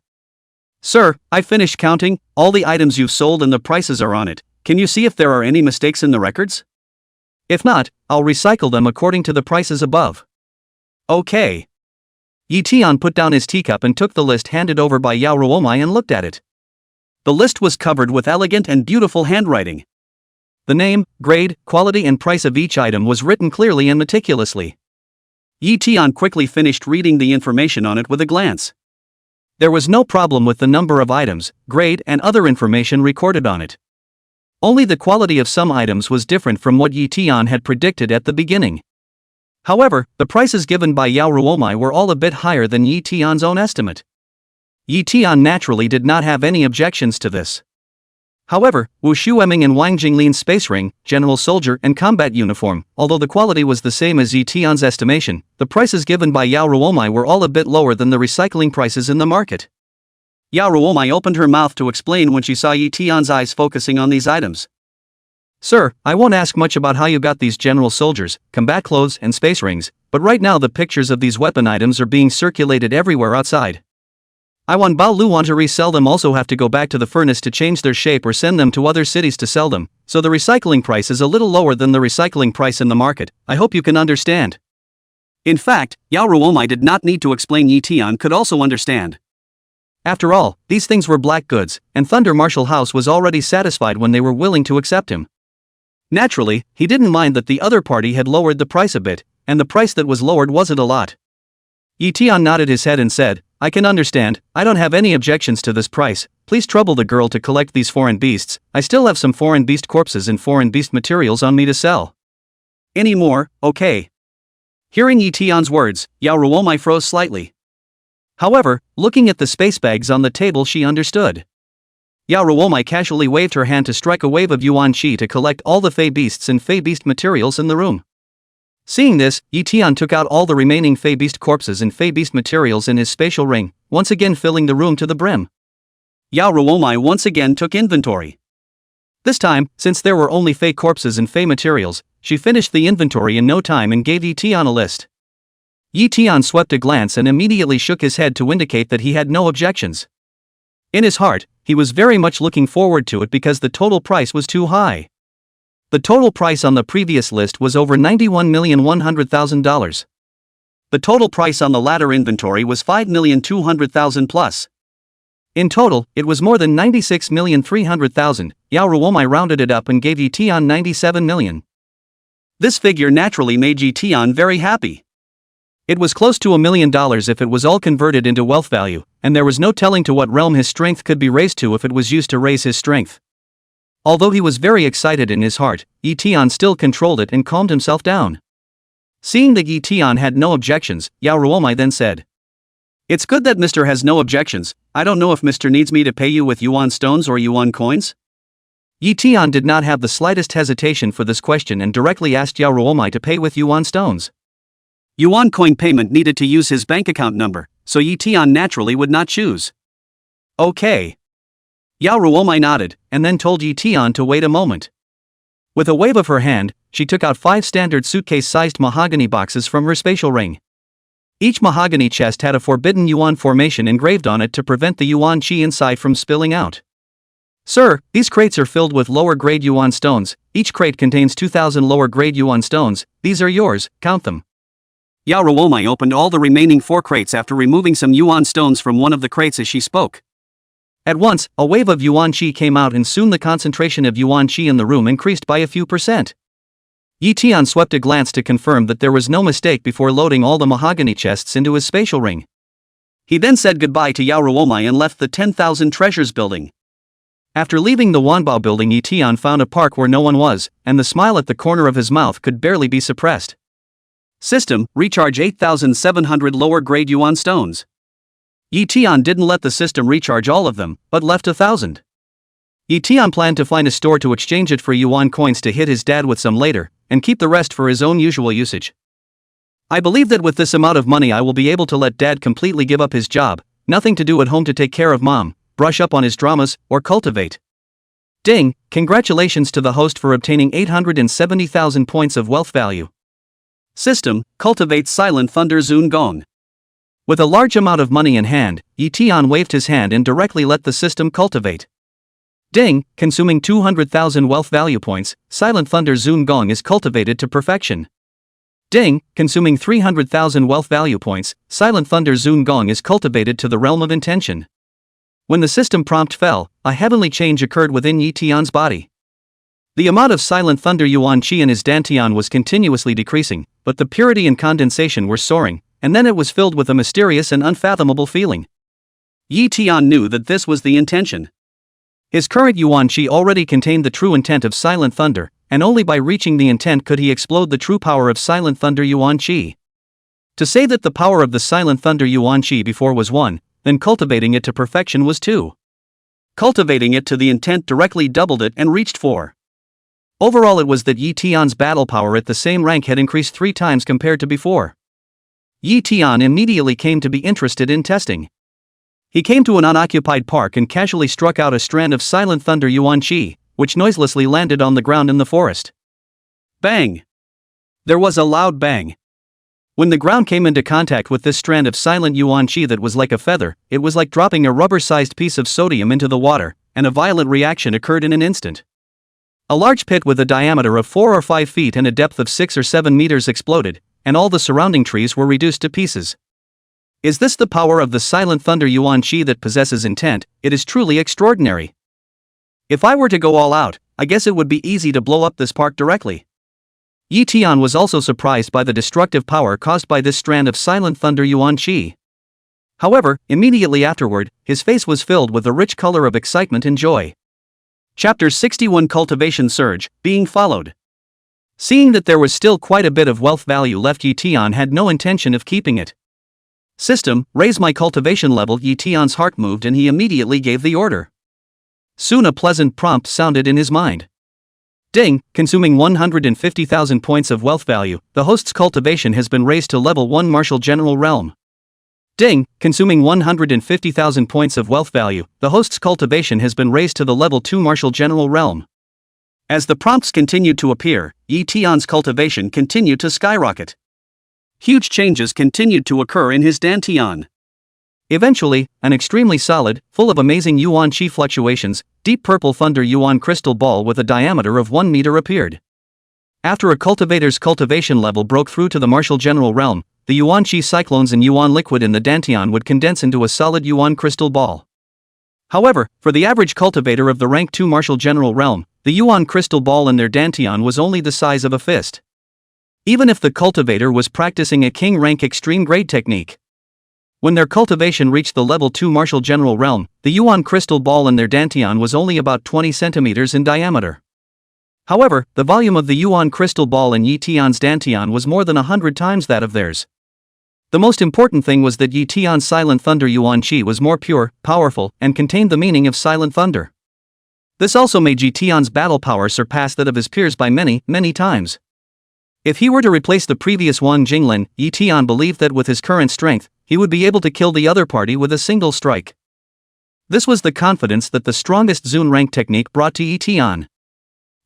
"Sir, I finished counting all the items you've sold and the prices are on it. Can you see if there are any mistakes in the records? If not, I'll recycle them according to the prices above." "Okay." Ye Tian put down his teacup and took the list handed over by Yao Ruowu and looked at it. The list was covered with elegant and beautiful handwriting. The name, grade, quality and price of each item was written clearly and meticulously. Ye Tian quickly finished reading the information on it with a glance. There was no problem with the number of items, grade and other information recorded on it. Only the quality of some items was different from what Ye Tian had predicted at the beginning. However, the prices given by Yao Ruowu were all a bit higher than Ye Tian's own estimate. Ye Tian naturally did not have any objections to this. However, Wu Zongming and Wang Jinglin's space ring, general soldier and combat uniform, although the quality was the same as Ye Tian's estimation, the prices given by Yao Ruowu were all a bit lower than the recycling prices in the market. Yao Ruowu opened her mouth to explain when she saw Ye Tian's eyes focusing on these items. "Sir, I won't ask much about how you got these general soldiers, combat clothes and space rings, but right now the pictures of these weapon items are being circulated everywhere outside. I want Bao Lu want to resell them, also have to go back to the furnace to change their shape or send them to other cities to sell them, so the recycling price is a little lower than the recycling price in the market. I hope you can understand." In fact, Yao Ruowu did not need to explain. Ye Tian could also understand. After all, these things were black goods, and Thunder Martial House was already satisfied when they were willing to accept him. Naturally, he didn't mind that the other party had lowered the price a bit, and the price that was lowered wasn't a lot. Ye Tian nodded his head and said, "I can understand, I don't have any objections to this price. Please trouble the girl to collect these foreign beasts. I still have some foreign beast corpses and foreign beast materials on me to sell." "Any more, okay." Hearing Ye Tian's words, Yao Ruowu froze slightly. However, looking at the space bags on the table, she understood. Yao Ruowu casually waved her hand to strike a wave of yuan qi to collect all the Fey beasts and Fey beast materials in the room. Seeing this, Ye Tian took out all the remaining Fey beast corpses and Fey beast materials in his spatial ring, once again filling the room to the brim. Yao Ruowu once again took inventory. This time, since there were only Fey corpses and Fey materials, she finished the inventory in no time and gave Ye Tian a list. Ye Tian swept a glance and immediately shook his head to indicate that he had no objections. In his heart, he was very much looking forward to it because the total price was too high. The total price on the previous list was over $91,100,000. The total price on the latter inventory was $5,200,000 plus. In total, it was more than $96,300,000. Yao Ruowu rounded it up and gave Ye Tian $97 million. This figure naturally made Ye Tian very happy. It was close to $1 million if it was all converted into wealth value, and there was no telling to what realm his strength could be raised to if it was used to raise his strength. Although he was very excited in his heart, Ye Tian still controlled it and calmed himself down. Seeing that Ye Tian had no objections, Yao Ruowu then said, "It's good that Mr. has no objections. I don't know if Mr. needs me to pay you with yuan stones or yuan coins?" Ye Tian did not have the slightest hesitation for this question and directly asked Yao Ruowu to pay with yuan stones. Yuan coin payment needed to use his bank account number, so Ye Tian naturally would not choose. "Okay." Yao Ruowu nodded, and then told Ye Tian to wait a moment. With a wave of her hand, she took out 5 standard suitcase-sized mahogany boxes from her spatial ring. Each mahogany chest had a forbidden yuan formation engraved on it to prevent the yuan qi inside from spilling out. Sir, these crates are filled with lower-grade yuan stones. Each crate contains 2,000 lower-grade yuan stones. These are yours, count them. Yao Ruowu opened all the remaining 4 crates after removing some yuan stones from one of the crates as she spoke. At once, a wave of yuan qi came out and soon the concentration of yuan qi in the room increased by a few percent. Ye Tian swept a glance to confirm that there was no mistake before loading all the mahogany chests into his spatial ring. He then said goodbye to Yao Ruowu and left the 10,000 treasures building. After leaving the Wanbao building, Ye Tian found a park where no one was, and the smile at the corner of his mouth could barely be suppressed. System, recharge 8,700 lower-grade yuan stones. Ye Tian didn't let the system recharge all of them, but left 1,000. Ye Tian planned to find a store to exchange it for yuan coins to hit his dad with some later, and keep the rest for his own usual usage. I believe that with this amount of money I will be able to let dad completely give up his job, nothing to do at home to take care of mom, brush up on his dramas, or cultivate. Ding, congratulations to the host for obtaining 870,000 points of wealth value. System, cultivate Silent Thunder Zun Gong. With a large amount of money in hand, Ye Tian waved his hand and directly let the system cultivate. Ding, consuming 200,000 wealth value points, Silent Thunder Zun Gong is cultivated to perfection. Ding, consuming 300,000 wealth value points, Silent Thunder Zun Gong is cultivated to the realm of intention. When the system prompt fell, a heavenly change occurred within Ye Tian's body. The amount of Silent Thunder Yuan Qi in his dantian was continuously decreasing, but the purity and condensation were soaring, and then it was filled with a mysterious and unfathomable feeling. Ye Tian knew that this was the intention. His current Yuan Qi already contained the true intent of Silent Thunder, and only by reaching the intent could he explode the true power of Silent Thunder Yuan Qi. To say that the power of the Silent Thunder Yuan Qi before was 1, then cultivating it to perfection was 2. Cultivating it to the intent directly doubled it and reached 4. Overall it was that Ye Tian's battle power at the same rank had increased 3 times compared to before. Ye Tian immediately came to be interested in testing. He came to an unoccupied park and casually struck out a strand of Silent Thunder Yuan Qi, which noiselessly landed on the ground in the forest. Bang! There was a loud bang. When the ground came into contact with this strand of Silent Yuan Qi that was like a feather, it was like dropping a rubber-sized piece of sodium into the water, and a violent reaction occurred in an instant. A large pit with a diameter of 4 or 5 feet and a depth of 6 or 7 meters exploded, and all the surrounding trees were reduced to pieces. Is this the power of the Silent Thunder Yuan Qi that possesses intent? It is truly extraordinary. If I were to go all out, I guess it would be easy to blow up this park directly. Ye Tian was also surprised by the destructive power caused by this strand of Silent Thunder Yuan Qi. However, immediately afterward, his face was filled with a rich color of excitement and joy. Chapter 61 Cultivation Surge, being followed. Seeing that there was still quite a bit of wealth value left, Ye Tian had no intention of keeping it. System, raise my cultivation level. Ye Tian's heart moved and he immediately gave the order. Soon a pleasant prompt sounded in his mind. Ding, consuming 150,000 points of wealth value, the host's cultivation has been raised to level 1 Martial General Realm. Ding, consuming 150,000 points of wealth value, the host's cultivation has been raised to the level 2 Martial General Realm. As the prompts continued to appear, Ye Tian's cultivation continued to skyrocket. Huge changes continued to occur in his dantian. Eventually, an extremely solid, full of amazing Yuan Qi fluctuations, deep purple thunder Yuan crystal ball with a diameter of 1 meter appeared. After a cultivator's cultivation level broke through to the Martial General Realm, the Yuan Qi cyclones and Yuan liquid in the dantian would condense into a solid Yuan crystal ball. However, for the average cultivator of the rank 2 Martial General Realm, the Yuan crystal ball in their dantian was only the size of a fist. Even if the cultivator was practicing a king rank extreme grade technique. When their cultivation reached the level 2 Martial General Realm, the Yuan crystal ball in their dantian was only about 20 centimeters in diameter. However, the volume of the Yuan crystal ball in Ye Tian's dantian was more than 100 times that of theirs. The most important thing was that Ye Tian's Silent Thunder Yuan Qi was more pure, powerful, and contained the meaning of silent thunder. This also made Ye Tian's battle power surpass that of his peers by many, many times. If he were to replace the previous Wang Jinglin, Ye Tian believed that with his current strength, he would be able to kill the other party with a single strike. This was the confidence that the strongest Zun rank technique brought to Ye Tian.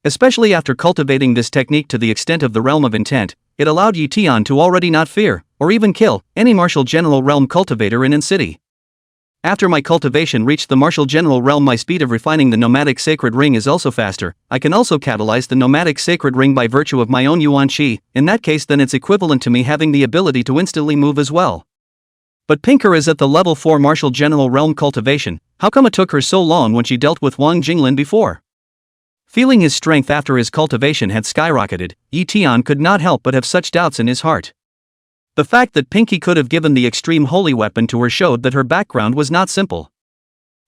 Especially after cultivating this technique to the extent of the realm of intent, it allowed Ye Tian to already not fear, or even kill, any martial general realm cultivator in city. After my cultivation reached the martial general realm, my speed of refining the nomadic sacred ring is also faster. I can also catalyze the nomadic sacred ring by virtue of my own Yuan Qi. In that case, then it's equivalent to me having the ability to instantly move as well. But Pinker is at the level 4 martial general realm cultivation. How come it took her so long when she dealt with Wang Jinglin before? Feeling his strength after his cultivation had skyrocketed, Ye Tian could not help but have such doubts in his heart. The fact that Pinky could have given the extreme holy weapon to her showed that her background was not simple.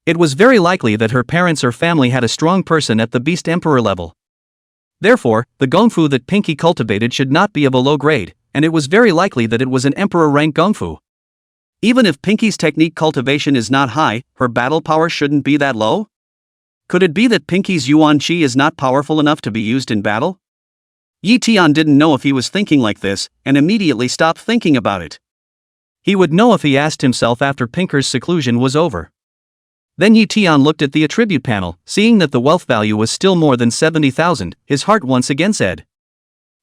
It was very likely that her parents or family had a strong person at the Beast Emperor level. Therefore, the Gongfu that Pinky cultivated should not be of a low grade, and it was very likely that it was an Emperor rank Gongfu. Even if Pinky's technique cultivation is not high, her battle power shouldn't be that low? Could it be that Pinky's Yuan Qi is not powerful enough to be used in battle? Ye Tian didn't know if he was thinking like this, and immediately stopped thinking about it. He would know if he asked himself after Pinker's seclusion was over. Then Ye Tian looked at the attribute panel, seeing that the wealth value was still more than 70,000, his heart once again said,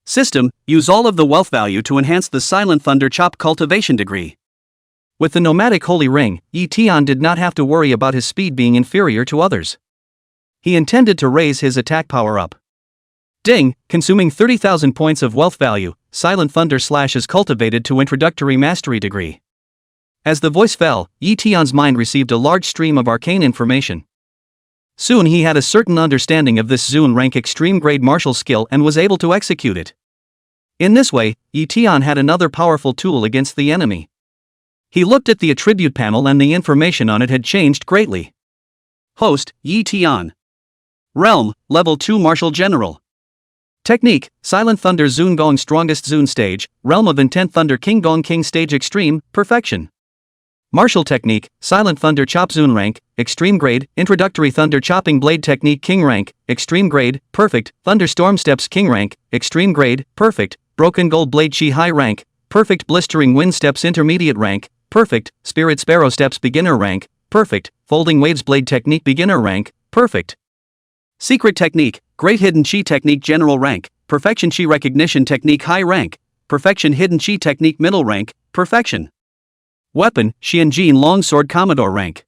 "System, use all of the wealth value to enhance the Silent Thunder Chop cultivation degree." With the nomadic holy ring, Ye Tian did not have to worry about his speed being inferior to others. He intended to raise his attack power up. Ding, consuming 30,000 points of wealth value, Silent Thunder Slash is cultivated to Introductory Mastery degree. As the voice fell, Ye Tian's mind received a large stream of arcane information. Soon he had a certain understanding of this Zun rank extreme grade martial skill and was able to execute it. In this way, Ye Tian had another powerful tool against the enemy. He looked at the attribute panel and the information on it had changed greatly. Host, Ye Tian. Realm, Level 2 Martial General. Technique, Silent Thunder Zun Gong Strongest Zun Stage, Realm of Intent Thunder King Gong King Stage Extreme, Perfection. Martial Technique, Silent Thunder Chop Zun Rank, Extreme Grade, Introductory Thunder Chopping Blade Technique King Rank, Extreme Grade, Perfect, Thunderstorm Steps King Rank, Extreme Grade, Perfect, Broken Gold Blade Chi High Rank, Perfect Blistering Wind Steps Intermediate Rank, Perfect, Spirit Sparrow Steps Beginner Rank, Perfect, Folding Waves Blade Technique Beginner Rank, Perfect. Secret Technique, Great Hidden Chi Technique General Rank, Perfection Chi Recognition Technique High Rank, Perfection Hidden Chi Technique Middle Rank, Perfection. Weapon, Xianjin Longsword Commodore Rank.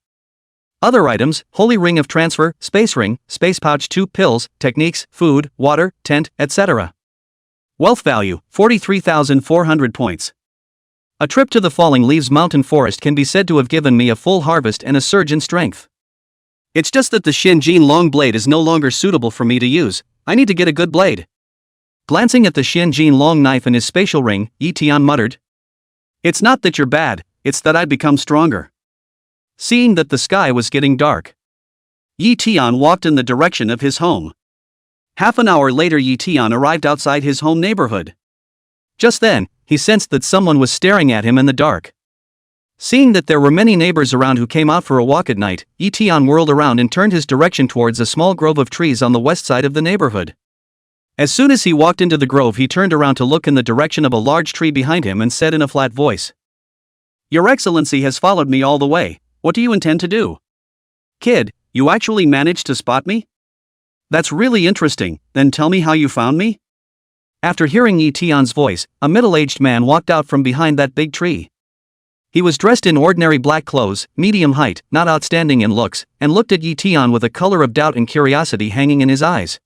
Other items, Holy Ring of Transfer, Space Ring, Space Pouch 2 Pills, Techniques, Food, Water, Tent, etc. Wealth Value, 43,400 points. A trip to the Falling Leaves Mountain Forest can be said to have given me a full harvest and a surge in strength. It's just that the Xianjin long blade is no longer suitable for me to use. I need to get a good blade. Glancing at the Xianjin long knife in his spatial ring, Ye Tian muttered, "It's not that you're bad, it's that I'd become stronger." Seeing that the sky was getting dark, Ye Tian walked in the direction of his home. Half an hour later, Ye Tian arrived outside his home neighborhood. Just then, he sensed that someone was staring at him in the dark. Seeing that there were many neighbors around who came out for a walk at night, Ye Tian whirled around and turned his direction towards a small grove of trees on the west side of the neighborhood. As soon as he walked into the grove, he turned around to look in the direction of a large tree behind him and said in a flat voice, "Your Excellency has followed me all the way. What do you intend to do?" "Kid, you actually managed to spot me? That's really interesting. Then tell me how you found me?" After hearing Ye Tian's voice, a middle-aged man walked out from behind that big tree. He was dressed in ordinary black clothes, medium height, not outstanding in looks, and looked at Ye Tian with a color of doubt and curiosity hanging in his eyes.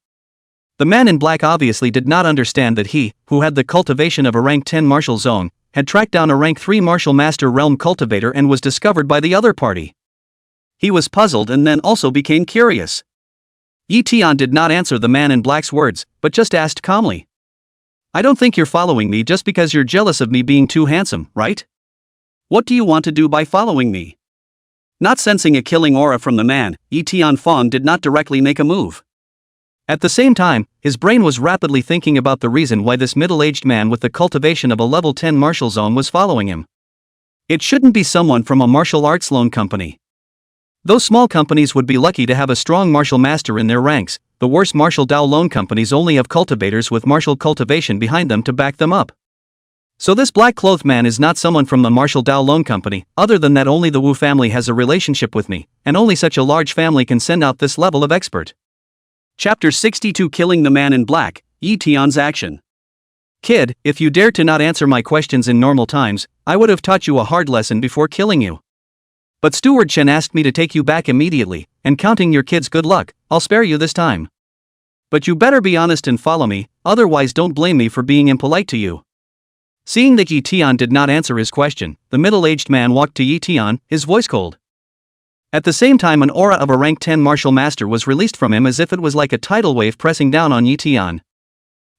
The man in black obviously did not understand that he, who had the cultivation of a rank 10 martial zone, had tracked down a rank 3 martial master realm cultivator and was discovered by the other party. He was puzzled and then also became curious. Ye Tian did not answer the man in black's words, but just asked calmly, "I don't think you're following me just because you're jealous of me being too handsome, right? What do you want to do by following me?" Not sensing a killing aura from the man, Ye Tian Fong did not directly make a move. At the same time, his brain was rapidly thinking about the reason why this middle-aged man with the cultivation of a level 10 martial zone was following him. It shouldn't be someone from a martial arts loan company. Those small companies would be lucky to have a strong martial master in their ranks. The worst martial Dao loan companies only have cultivators with martial cultivation behind them to back them up. So this black-clothed man is not someone from the Martial Dao Loan Company, other than that only the Wu family has a relationship with me, and only such a large family can send out this level of expert. Chapter 62 Killing the Man in Black, Ye Tian's Action. Kid, if you dared to not answer my questions in normal times, I would have taught you a hard lesson before killing you. But Steward Chen asked me to take you back immediately, and counting your kids good luck, I'll spare you this time. But you better be honest and follow me, otherwise don't blame me for being impolite to you. Seeing that Ye Tian did not answer his question, the middle-aged man walked to Ye Tian, his voice cold. At the same time, an aura of a rank 10 martial master was released from him as if it was like a tidal wave pressing down on Ye Tian.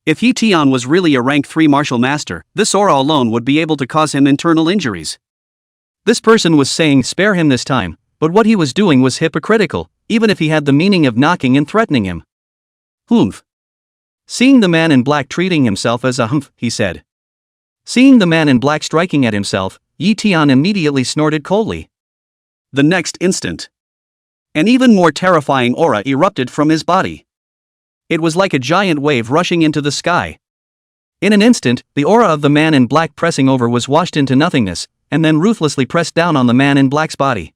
If Ye Tian was really a rank 3 martial master, this aura alone would be able to cause him internal injuries. This person was saying spare him this time, but what he was doing was hypocritical, even if he had the meaning of knocking and threatening him. Humph. Seeing the man in black treating himself as a humph, he said. Seeing the man in black striking at himself, Ye Tian immediately snorted coldly. The next instant, an even more terrifying aura erupted from his body. It was like a giant wave rushing into the sky. In an instant, the aura of the man in black pressing over was washed into nothingness, and then ruthlessly pressed down on the man in black's body.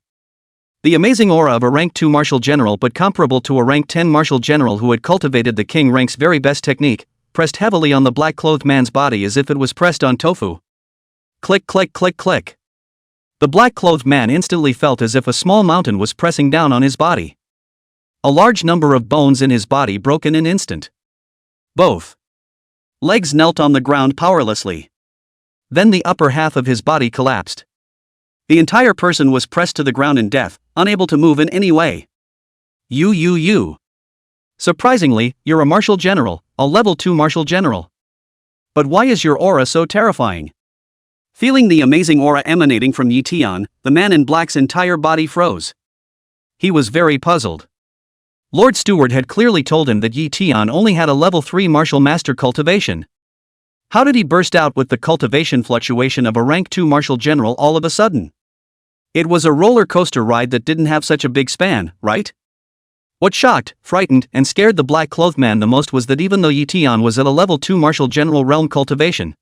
The amazing aura of a rank 2 martial general but comparable to a rank 10 martial general who had cultivated the king rank's very best technique, pressed heavily on the black-clothed man's body as if it was pressed on tofu. Click click click click. The black-clothed man instantly felt as if a small mountain was pressing down on his body. A large number of bones in his body broke in an instant. Both legs knelt on the ground powerlessly. Then the upper half of his body collapsed. The entire person was pressed to the ground in death, unable to move in any way. You. Surprisingly, you're a martial general, a level 2 martial general. But why is your aura so terrifying? Feeling the amazing aura emanating from Ye Tian, the man in black's entire body froze. He was very puzzled. Lord Steward had clearly told him that Ye Tian only had a level 3 martial master cultivation. How did he burst out with the cultivation fluctuation of a rank 2 martial general all of a sudden? It was a roller coaster ride that didn't have such a big span, right? What shocked, frightened, and scared the black-clothed man the most was that even though Ye Tian was at a level 2 martial general realm cultivation,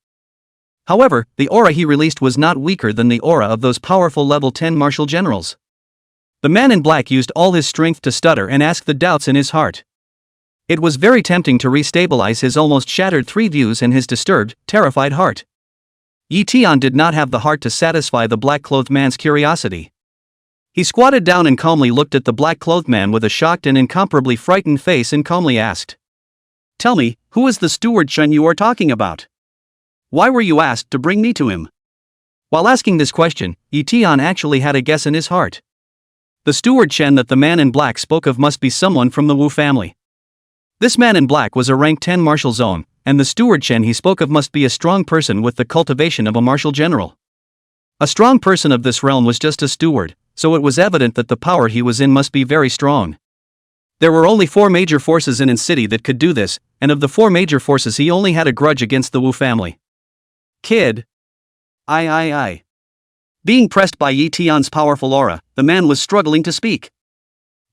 however, the aura he released was not weaker than the aura of those powerful level 10 martial generals. The man in black used all his strength to stutter and ask the doubts in his heart. It was very tempting to restabilize his almost shattered 3 views and his disturbed, terrified heart. Ye Tian did not have the heart to satisfy the black-clothed man's curiosity. He squatted down and calmly looked at the black-clothed man with a shocked and incomparably frightened face and calmly asked, "Tell me, who is the Steward Chen you are talking about? Why were you asked to bring me to him?" While asking this question, Ye Tian actually had a guess in his heart. The Steward Chen that the man in black spoke of must be someone from the Wu family. This man in black was a rank 10 martial zone, and the Steward Chen he spoke of must be a strong person with the cultivation of a martial general. A strong person of this realm was just a steward, so it was evident that the power he was in must be very strong. There were only 4 major forces in city that could do this, and of the 4 major forces he only had a grudge against the Wu family. Kid. I. Being pressed by Ye Tian's powerful aura, the man was struggling to speak.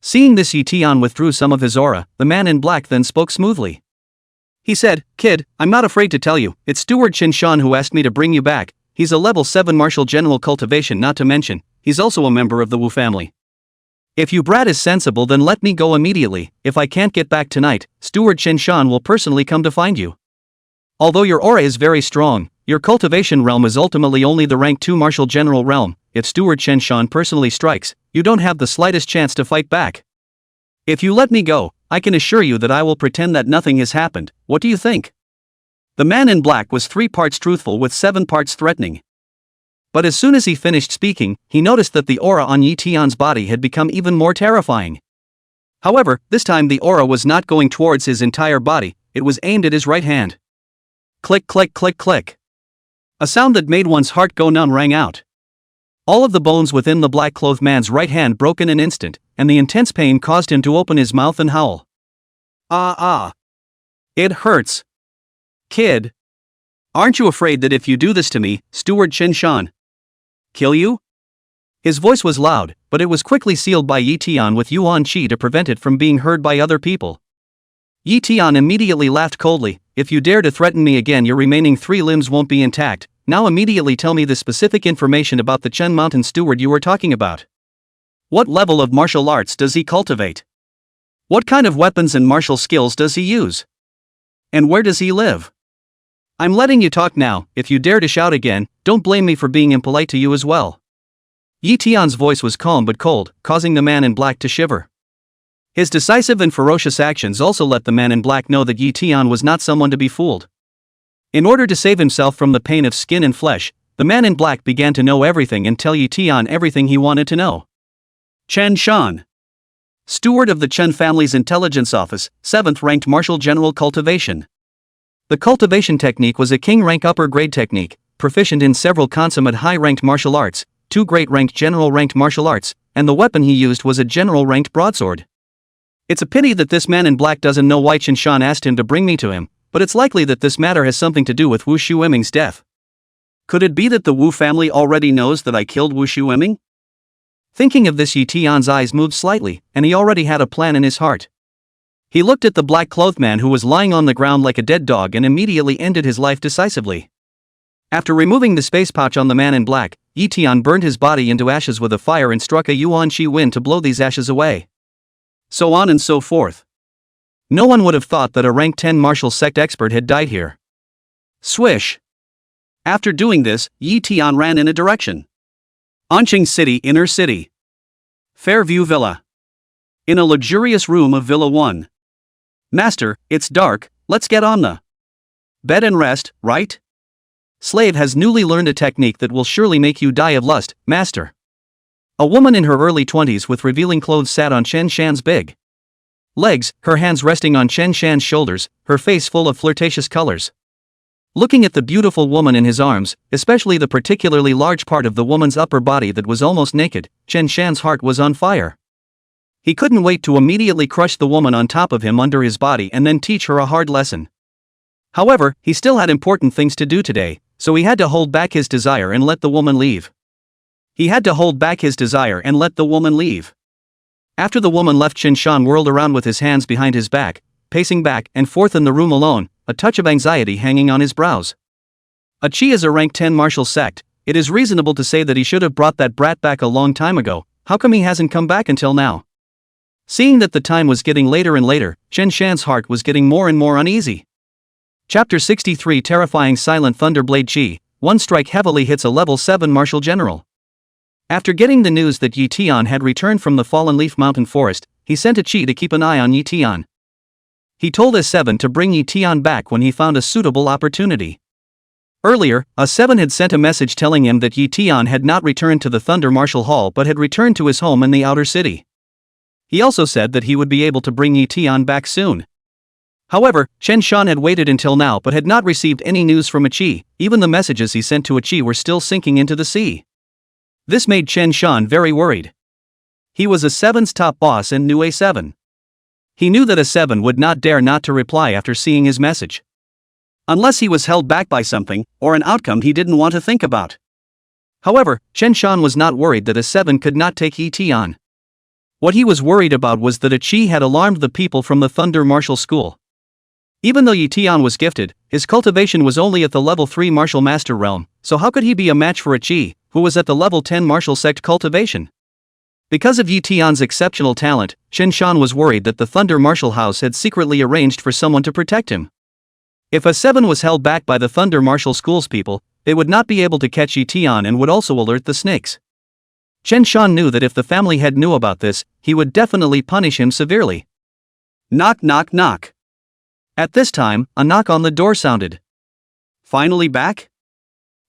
Seeing this, Ye Tian withdrew some of his aura. The man in black then spoke smoothly. He said, "Kid, I'm not afraid to tell you, it's Steward Chen Shan who asked me to bring you back. He's a level 7 martial general cultivation, not to mention, he's also a member of the Wu family. If you brat is sensible, then let me go immediately. If I can't get back tonight, Steward Chen Shan will personally come to find you. Although your aura is very strong, your cultivation realm is ultimately only the rank 2 martial general realm. If Steward Chen Shan personally strikes, you don't have the slightest chance to fight back. If you let me go, I can assure you that I will pretend that nothing has happened. What do you think?" The man in black was 3 parts truthful with 7 parts threatening. But as soon as he finished speaking, he noticed that the aura on Ye Tian's body had become even more terrifying. However, this time the aura was not going towards his entire body, it was aimed at his right hand. Click click click click. A sound that made one's heart go numb rang out. All of the bones within the black-clothed man's right hand broke in an instant, and the intense pain caused him to open his mouth and howl. Ah. It hurts. Kid. Aren't you afraid that if you do this to me, Steward Chen Shan kill you? His voice was loud, but it was quickly sealed by Ye Tian with Yuan Qi to prevent it from being heard by other people. Ye Tian immediately laughed coldly. "If you dare to threaten me again, your remaining 3 limbs won't be intact. now immediately tell me the specific information about the Chen Mountain steward you were talking about. What level of martial arts does he cultivate? What kind of weapons and martial skills does he use? And where does he live? I'm letting you talk now. If you dare to shout again, don't blame me for being impolite to you as well. Ye Tian's voice was calm but cold, causing the man in black to shiver. His decisive and ferocious actions also let the man in black know that Ye Tian was not someone to be fooled. In order to save himself from the pain of skin and flesh, the man in black began to know everything and tell Ye Tian everything he wanted to know. Chen Shan, steward of the Chen family's intelligence office, 7th ranked martial general cultivation. The cultivation technique was a king-rank upper-grade technique, proficient in several consummate high-ranked martial arts, 2 great-ranked general-ranked martial arts, and the weapon he used was a general-ranked broadsword. It's a pity that this man in black doesn't know why Chen Shan asked him to bring me to him, but it's likely that this matter has something to do with Wu Wuming's death. Could it be that the Wu family already knows that I killed Wu Wuming? Thinking of this, Ye Tian's eyes moved slightly, and he already had a plan in his heart. He looked at the black-clothed man who was lying on the ground like a dead dog and immediately ended his life decisively. After removing the space pouch on the man in black, Ye Tian burned his body into ashes with a fire and struck a yuan qi wind to blow these ashes away. So on and so forth. No one would have thought that a rank 10 martial sect expert had died here. Swish. After doing this, Ye Tian ran in a direction. Anqing City, Inner City. Fairview Villa. In a luxurious room of Villa 1. Master, it's dark, let's get on the bed and rest, right? Slave has newly learned a technique that will surely make you die of lust, master. A woman in her early 20s with revealing clothes sat on Chen Shan's big legs, her hands resting on Chen Shan's shoulders, her face full of flirtatious colors. Looking at the beautiful woman in his arms, especially the particularly large part of the woman's upper body that was almost naked, Chen Shan's heart was on fire. He couldn't wait to immediately crush the woman on top of him under his body and then teach her a hard lesson. However, he still had important things to do today, so he had to hold back his desire and let the woman leave. After the woman left, Chen Shan whirled around with his hands behind his back, pacing back and forth in the room alone, a touch of anxiety hanging on his brows. A Qi is a rank 10 martial sect. It is reasonable to say that he should have brought that brat back a long time ago. How come he hasn't come back until now? Seeing that the time was getting later and later, Chen Shan's heart was getting more and more uneasy. Chapter 63, Terrifying Silent Thunderblade Qi. One strike heavily hits a level 7 martial general. After getting the news that Ye Tian had returned from the Fallen Leaf Mountain Forest, he sent a Qi to keep an eye on Ye Tian. He told S7 to bring Ye Tian back when he found a suitable opportunity. Earlier, S7 had sent a message telling him that Ye Tian had not returned to the Thunder Martial Hall but had returned to his home in the outer city. He also said that he would be able to bring Ye Tian back soon. However, Chen Shan had waited until now but had not received any news from a Qi. Even the messages he sent to a Qi were still sinking into the sea. This made Chen Shan very worried. He was A7's top boss and knew A7. He knew that A7 would not dare not to reply after seeing his message. Unless he was held back by something, or an outcome he didn't want to think about. However, Chen Shan was not worried that A7 could not take Ye Tian. What he was worried about was that a Qi had alarmed the people from the Thunder Martial School. Even though Ye Tian was gifted, his cultivation was only at the level 3 martial master realm, so how could he be a match for a Qi, who was at the level 10 martial sect cultivation? Because of Ye Tian's exceptional talent, Chen Shan was worried that the Thunder Martial House had secretly arranged for someone to protect him. If A7 was held back by the Thunder Martial School's people, they would not be able to catch Ye Tian and would also alert the snakes. Chen Shan knew that if the family head knew about this, he would definitely punish him severely. Knock knock knock. At this time, a knock on the door sounded. Finally back?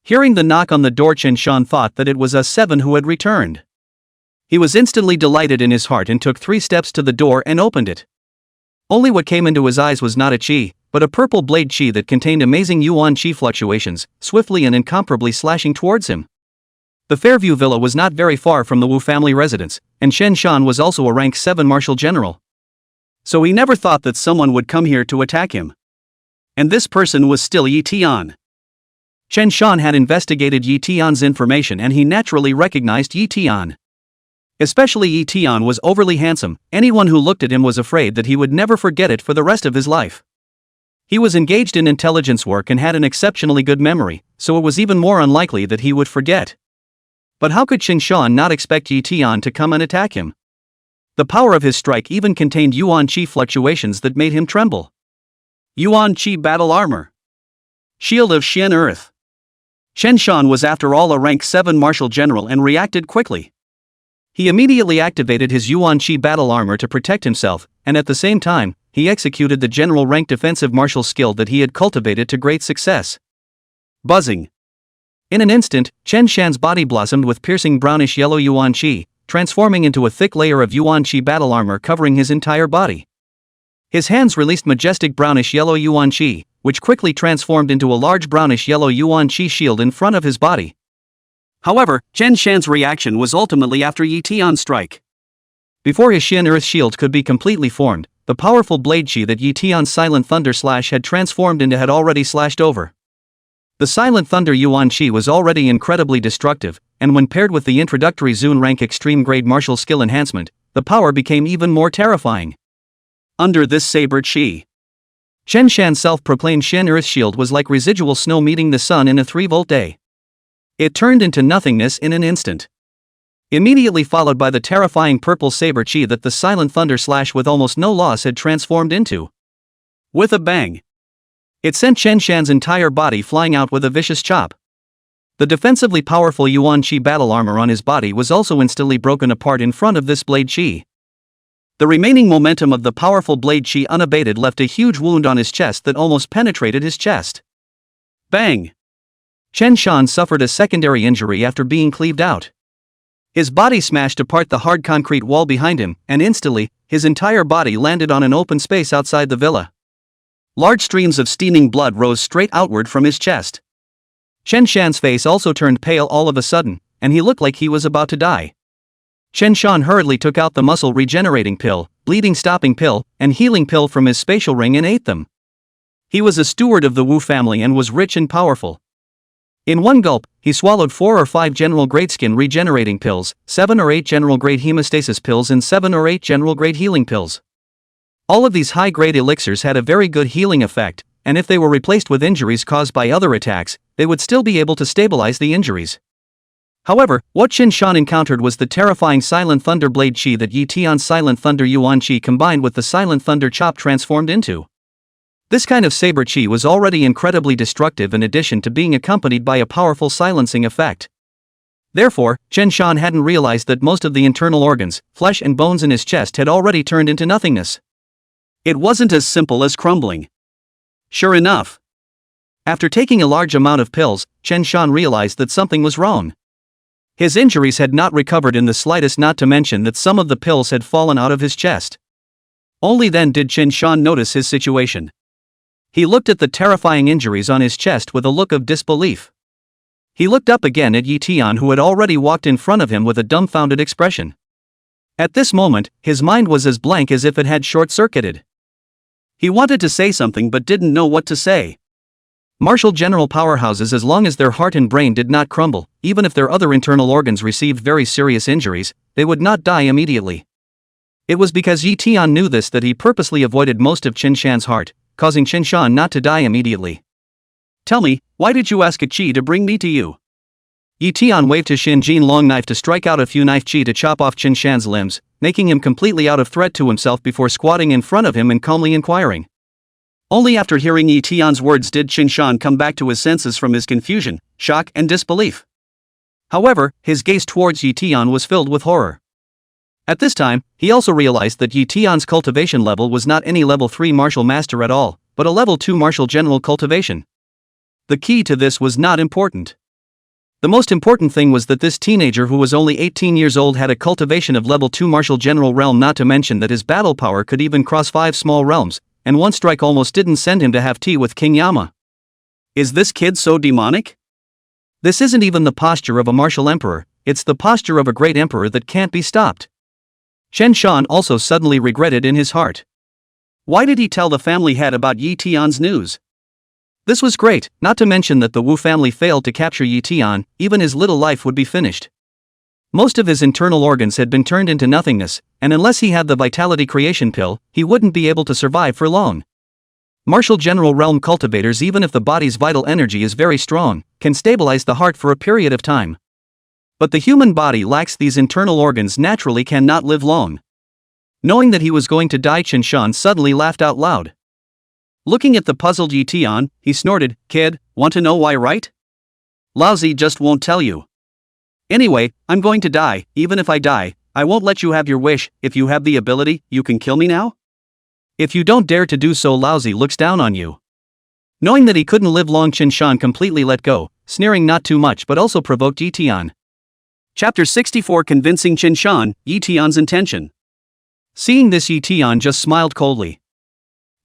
Hearing the knock on the door, Chen Shan thought that it was A7 who had returned. He was instantly delighted in his heart and took 3 steps to the door and opened it. Only what came into his eyes was not a Qi, but a purple blade Qi that contained amazing yuan Qi fluctuations, swiftly and incomparably slashing towards him. The Fairview Villa was not very far from the Wu family residence, and Chen Shan was also a rank 7 martial general. So he never thought that someone would come here to attack him. And this person was still Ye Tian. Chen Shan had investigated Ye Tian's information and he naturally recognized Ye Tian. Especially Ye Tian was overly handsome. Anyone who looked at him was afraid that he would never forget it for the rest of his life. He was engaged in intelligence work and had an exceptionally good memory, so it was even more unlikely that he would forget. But how could Qin Shan not expect Ye Tian to come and attack him? The power of his strike even contained Yuan Qi fluctuations that made him tremble. Yuan Qi battle armor. Shield of Xian Earth. Chen Shan was after all a rank 7 martial general and reacted quickly. He immediately activated his Yuan Qi battle armor to protect himself, and at the same time, he executed the general rank defensive martial skill that he had cultivated to great success. Buzzing. In an instant, Chen Shan's body blossomed with piercing brownish yellow Yuan Qi, transforming into a thick layer of Yuan Qi battle armor covering his entire body. His hands released majestic brownish yellow Yuan Qi, which quickly transformed into a large brownish yellow Yuan Qi shield in front of his body. However, Chen Shan's reaction was ultimately after Ye Tian's strike. Before his Xian Earth shield could be completely formed, the powerful blade Qi that Ye Tian's Silent Thunder Slash had transformed into had already slashed over. The Silent Thunder Yuan Qi was already incredibly destructive, and when paired with the introductory Zun rank extreme grade martial skill enhancement, the power became even more terrifying. Under this saber Qi, Chen Shan's self-proclaimed Xian Earth shield was like residual snow meeting the sun in a 3-volt day. It turned into nothingness in an instant. Immediately followed by the terrifying purple saber Qi that the Silent Thunder Slash with almost no loss had transformed into. With a bang, it sent Chen Shan's entire body flying out with a vicious chop. The defensively powerful Yuan Qi battle armor on his body was also instantly broken apart in front of this blade Qi. The remaining momentum of the powerful blade Qi unabated left a huge wound on his chest that almost penetrated his chest. Bang! Chen Shan suffered a secondary injury after being cleaved out. His body smashed apart the hard concrete wall behind him, and instantly, his entire body landed on an open space outside the villa. Large streams of steaming blood rose straight outward from his chest. Chen Shan's face also turned pale all of a sudden, and he looked like he was about to die. Chen Shan hurriedly took out the muscle regenerating pill, bleeding stopping pill, and healing pill from his spatial ring and ate them. He was a steward of the Wu family and was rich and powerful. In one gulp, he swallowed 4 or 5 general grade skin regenerating pills, 7 or 8 general grade hemostasis pills and 7 or 8 general grade healing pills. All of these high grade elixirs had a very good healing effect, and if they were replaced with injuries caused by other attacks, they would still be able to stabilize the injuries. However, what Qin Shan encountered was the terrifying Silent Thunder Blade Qi that Ye Tian's Silent Thunder Yuan Qi combined with the Silent Thunder Chop transformed into. This kind of saber Qi was already incredibly destructive in addition to being accompanied by a powerful silencing effect. Therefore, Chen Shan hadn't realized that most of the internal organs, flesh and bones in his chest had already turned into nothingness. It wasn't as simple as crumbling. Sure enough. After taking a large amount of pills, Chen Shan realized that something was wrong. His injuries had not recovered in the slightest, not to mention that some of the pills had fallen out of his chest. Only then did Chen Shan notice his situation. He looked at the terrifying injuries on his chest with a look of disbelief. He looked up again at Ye Tian, who had already walked in front of him with a dumbfounded expression. At this moment, his mind was as blank as if it had short-circuited. He wanted to say something but didn't know what to say. Martial general powerhouses, as long as their heart and brain did not crumble, even if their other internal organs received very serious injuries, they would not die immediately. It was because Ye Tian knew this that he purposely avoided most of Qin Shan's heart, causing Qin Shan not to die immediately. Tell me, why did you ask a Qi to bring me to you? Ye Tian waved his Xin Jin long knife to strike out a few knife Qi to chop off Qin Shan's limbs, making him completely out of threat to himself before squatting in front of him and calmly inquiring. Only after hearing Ye Tian's words did Qin Shan come back to his senses from his confusion, shock and disbelief. However, his gaze towards Ye Tian was filled with horror. At this time, he also realized that Ye Tian's cultivation level was not any level 3 martial master at all, but a level 2 martial general cultivation. The key to this was not important. The most important thing was that this teenager who was only 18 years old had a cultivation of level 2 martial general realm, not to mention that his battle power could even cross 5 small realms, and one strike almost didn't send him to have tea with King Yama. Is this kid so demonic? This isn't even the posture of a martial emperor, it's the posture of a great emperor that can't be stopped. Chen Shan also suddenly regretted in his heart. Why did he tell the family head about Ye Tian's news? This was great, not to mention that the Wu family failed to capture Ye Tian, even his little life would be finished. Most of his internal organs had been turned into nothingness, and unless he had the vitality creation pill, he wouldn't be able to survive for long. Martial General Realm cultivators, even if the body's vital energy is very strong, can stabilize the heart for a period of time. But the human body lacks these internal organs, naturally cannot live long. Knowing that he was going to die, Chen Shan suddenly laughed out loud. Looking at the puzzled Ye Tian, he snorted, "Kid, want to know why, right? Lousy just won't tell you. Anyway, I'm going to die. Even if I die, I won't let you have your wish. If you have the ability, you can kill me now? If you don't dare to do so, Lousy looks down on you." Knowing that he couldn't live long, Chen Shan completely let go, sneering not too much but also provoked Ye Tian. Chapter 64, Convincing Chen Shan, Ye Tian's intention. Seeing this, Ye Tian just smiled coldly.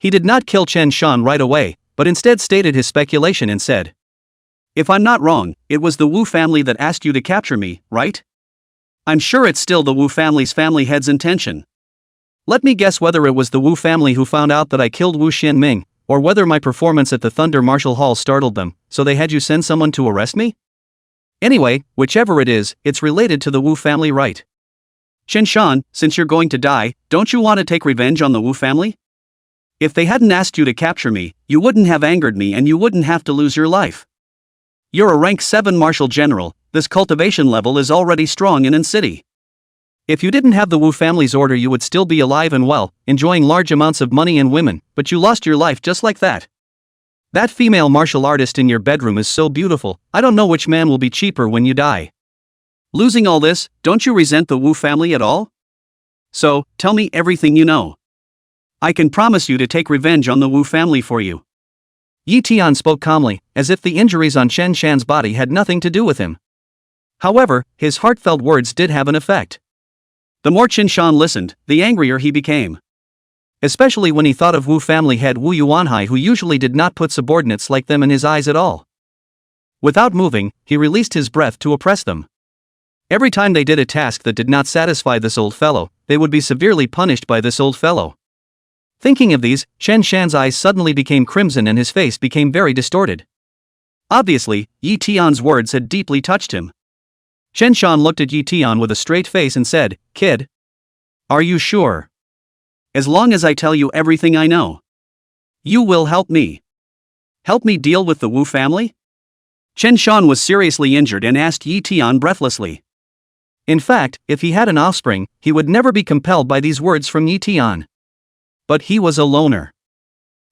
He did not kill Chen Shan right away, but instead stated his speculation and said, "If I'm not wrong, it was the Wu family that asked you to capture me, right? I'm sure it's still the Wu family's family head's intention. Let me guess whether it was the Wu family who found out that I killed Wu Xianming, or whether my performance at the Thunder Martial Hall startled them, so they had you send someone to arrest me? Anyway, whichever it is, it's related to the Wu family, right? Chen Shan, since you're going to die, don't you want to take revenge on the Wu family? If they hadn't asked you to capture me, you wouldn't have angered me and you wouldn't have to lose your life. You're a rank 7 martial general, this cultivation level is already strong in city. If you didn't have the Wu family's order, you would still be alive and well, enjoying large amounts of money and women, but you lost your life just like that. That female martial artist in your bedroom is so beautiful, I don't know which man will be cheaper when you die. Losing all this, don't you resent the Wu family at all? So, tell me everything you know. I can promise you to take revenge on the Wu family for you." Ye Tian spoke calmly, as if the injuries on Chen Shan's body had nothing to do with him. However, his heartfelt words did have an effect. The more Chen Shan listened, the angrier he became. Especially when he thought of Wu family head Wu Yuanhai, who usually did not put subordinates like them in his eyes at all. Without moving, he released his breath to oppress them. Every time they did a task that did not satisfy this old fellow, they would be severely punished by this old fellow. Thinking of these, Chen Shan's eyes suddenly became crimson and his face became very distorted. Obviously, Ye Tian's words had deeply touched him. Chen Shan looked at Ye Tian with a straight face and said, "Kid, are you sure? As long as I tell you everything I know, you will help me. Help me deal with the Wu family?" Chen Shan was seriously injured and asked Ye Tian breathlessly. In fact, if he had an offspring, he would never be compelled by these words from Ye Tian. But he was a loner.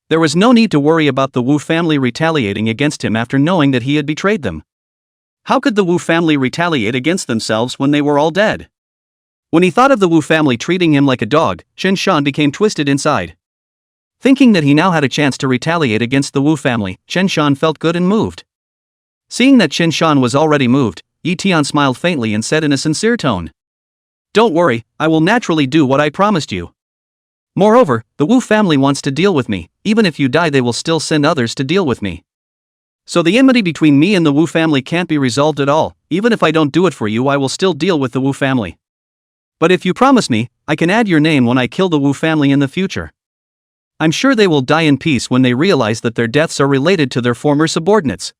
There was no need to worry about the Wu family retaliating against him after knowing that he had betrayed them. How could the Wu family retaliate against themselves when they were all dead? When he thought of the Wu family treating him like a dog, Chen Shan became twisted inside. Thinking that he now had a chance to retaliate against the Wu family, Chen Shan felt good and moved. Seeing that Chen Shan was already moved, Ye Tian smiled faintly and said in a sincere tone, "Don't worry, I will naturally do what I promised you. Moreover, the Wu family wants to deal with me, even if you die they will still send others to deal with me. So the enmity between me and the Wu family can't be resolved at all. Even if I don't do it for you, I will still deal with the Wu family. But if you promise me, I can add your name when I kill the Wu family in the future. I'm sure they will die in peace when they realize that their deaths are related to their former subordinates.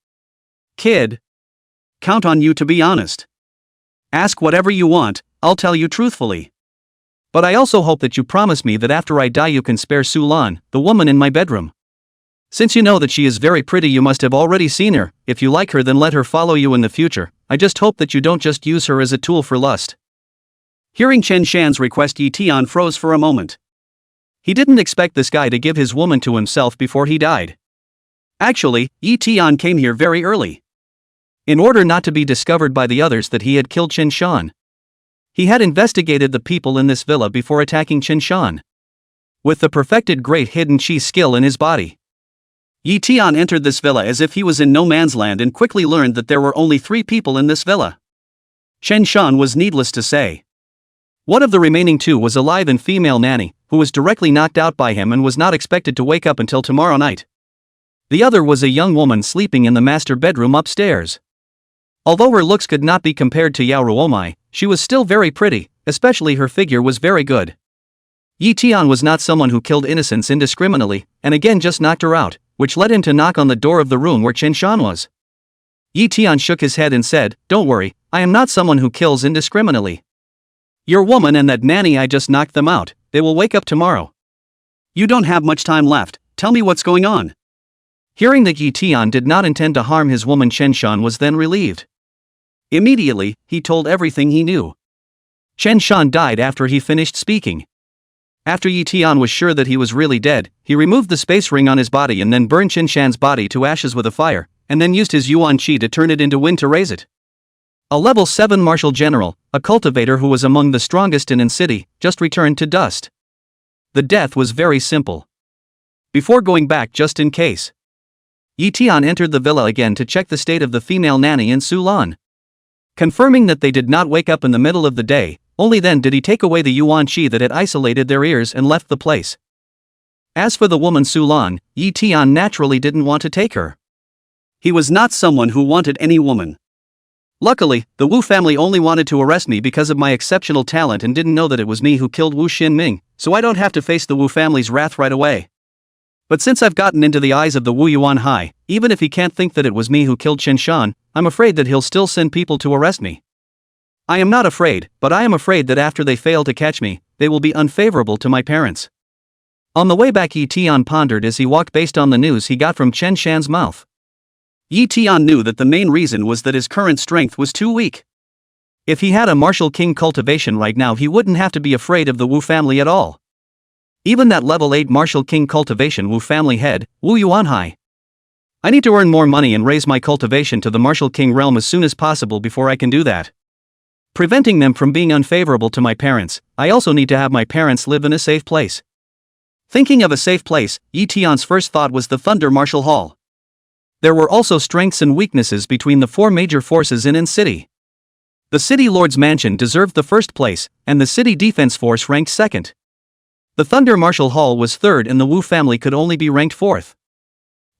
Kid, count on you to be honest. Ask whatever you want, I'll tell you truthfully. But I also hope that you promise me that after I die you can spare Su Lan, the woman in my bedroom. Since you know that she is very pretty, you must have already seen her. If you like her, then let her follow you in the future. I just hope that you don't just use her as a tool for lust." Hearing Chen Shan's request, Ye Tian froze for a moment. He didn't expect this guy to give his woman to himself before he died. Actually, Ye Tian came here very early. In order not to be discovered by the others that he had killed Chen Shan. He had investigated the people in this villa before attacking Chen Shan. With the perfected great hidden chi skill in his body, Ye Tian entered this villa as if he was in no man's land and quickly learned that there were only 3 people in this villa. Chen Shan was needless to say. One of the remaining 2 was a live and female nanny, who was directly knocked out by him and was not expected to wake up until tomorrow night. The other was a young woman sleeping in the master bedroom upstairs. Although her looks could not be compared to Yao Ruowu, she was still very pretty, especially her figure was very good. Ye Tian was not someone who killed innocents indiscriminately, and again just knocked her out, which led him to knock on the door of the room where Chen Shan was. Ye Tian shook his head and said, "Don't worry, I am not someone who kills indiscriminately. Your woman and that nanny, I just knocked them out, they will wake up tomorrow. You don't have much time left, tell me what's going on. Hearing that Ye Tian did not intend to harm his woman Chen Shan was then relieved. Immediately, he told everything he knew. Chen Shan died after he finished speaking. After Ye Tian was sure that he was really dead, he removed the space ring on his body and then burned Chen Shan's body to ashes with a fire, and then used his Yuan Qi to turn it into wind to raise it. A level 7 martial general, a cultivator who was among the strongest in city, just returned to dust. The death was very simple. Before going back just in case, Ye Tian entered the villa again to check the state of the female nanny in Sulan. Confirming that they did not wake up in the middle of the day, only then did he take away the Yuan Qi that had isolated their ears and left the place. As for the woman Sulan, Ye Tian naturally didn't want to take her. He was not someone who wanted any woman. Luckily, the Wu family only wanted to arrest me because of my exceptional talent and didn't know that it was me who killed Wu Xinming, so I don't have to face the Wu family's wrath right away. But since I've gotten into the eyes of the Wu Yuan Hai, even if he can't think that it was me who killed Chen Shan, I'm afraid that he'll still send people to arrest me. I am not afraid, but I am afraid that after they fail to catch me, they will be unfavorable to my parents. On the way back, Ye Tian pondered as he walked based on the news he got from Chen Shan's mouth. Ye Tian knew that the main reason was that his current strength was too weak. If he had a martial king cultivation right now, he wouldn't have to be afraid of the Wu family at all. Even that level 8 martial king cultivation Wu family head, Wu Yuanhai. I need to earn more money and raise my cultivation to the martial king realm as soon as possible before I can do that. Preventing them from being unfavorable to my parents, I also need to have my parents live in a safe place. Thinking of a safe place, Ye Tian's first thought was the Thunder Martial Hall. There were also strengths and weaknesses between the 4 major forces in city. The City Lord's Mansion deserved the first place, and the City Defense Force ranked second. The Thunder Martial Hall was third and the Wu family could only be ranked fourth.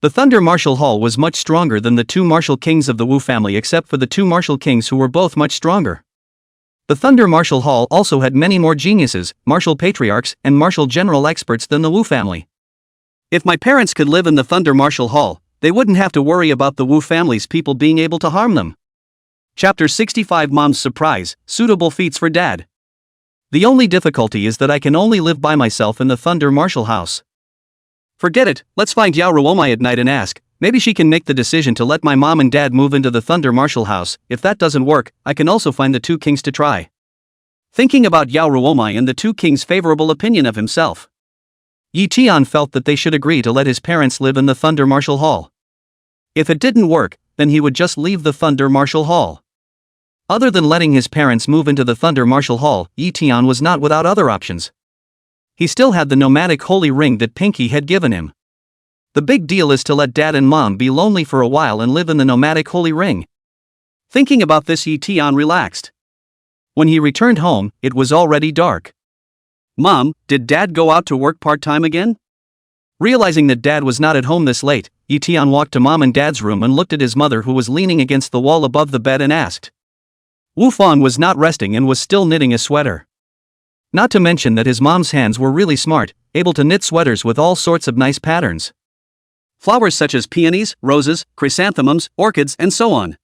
The Thunder Martial Hall was much stronger than the 2 martial kings of the Wu family except for the 2 martial kings who were both much stronger. The Thunder Martial Hall also had many more geniuses, martial patriarchs, and martial general experts than the Wu family. If my parents could live in the Thunder Martial Hall, they wouldn't have to worry about the Wu family's people being able to harm them. Chapter 65 Mom's Surprise, Suitable Feats for Dad. The only difficulty is that I can only live by myself in the Thunder Martial House. Forget it, let's find Yao Ruowu at night and ask, maybe she can make the decision to let my mom and dad move into the Thunder Martial House. If that doesn't work, I can also find the 2 kings to try. Thinking about Yao Ruowu and the 2 kings' favorable opinion of himself, Ye Tian felt that they should agree to let his parents live in the Thunder Martial Hall. If it didn't work, then he would just leave the Thunder Martial Hall. Other than letting his parents move into the Thunder Martial Hall, Ye Tian was not without other options. He still had the nomadic holy ring that Pinky had given him. The big deal is to let dad and mom be lonely for a while and live in the nomadic holy ring. Thinking about this, Ye Tian relaxed. When he returned home, it was already dark. Mom, did dad go out to work part-time again? Realizing that dad was not at home this late, Ye Tian walked to mom and dad's room and looked at his mother who was leaning against the wall above the bed and asked. Wu Fang was not resting and was still knitting a sweater. Not to mention that his mom's hands were really smart, able to knit sweaters with all sorts of nice patterns. Flowers such as peonies, roses, chrysanthemums, orchids, and so on.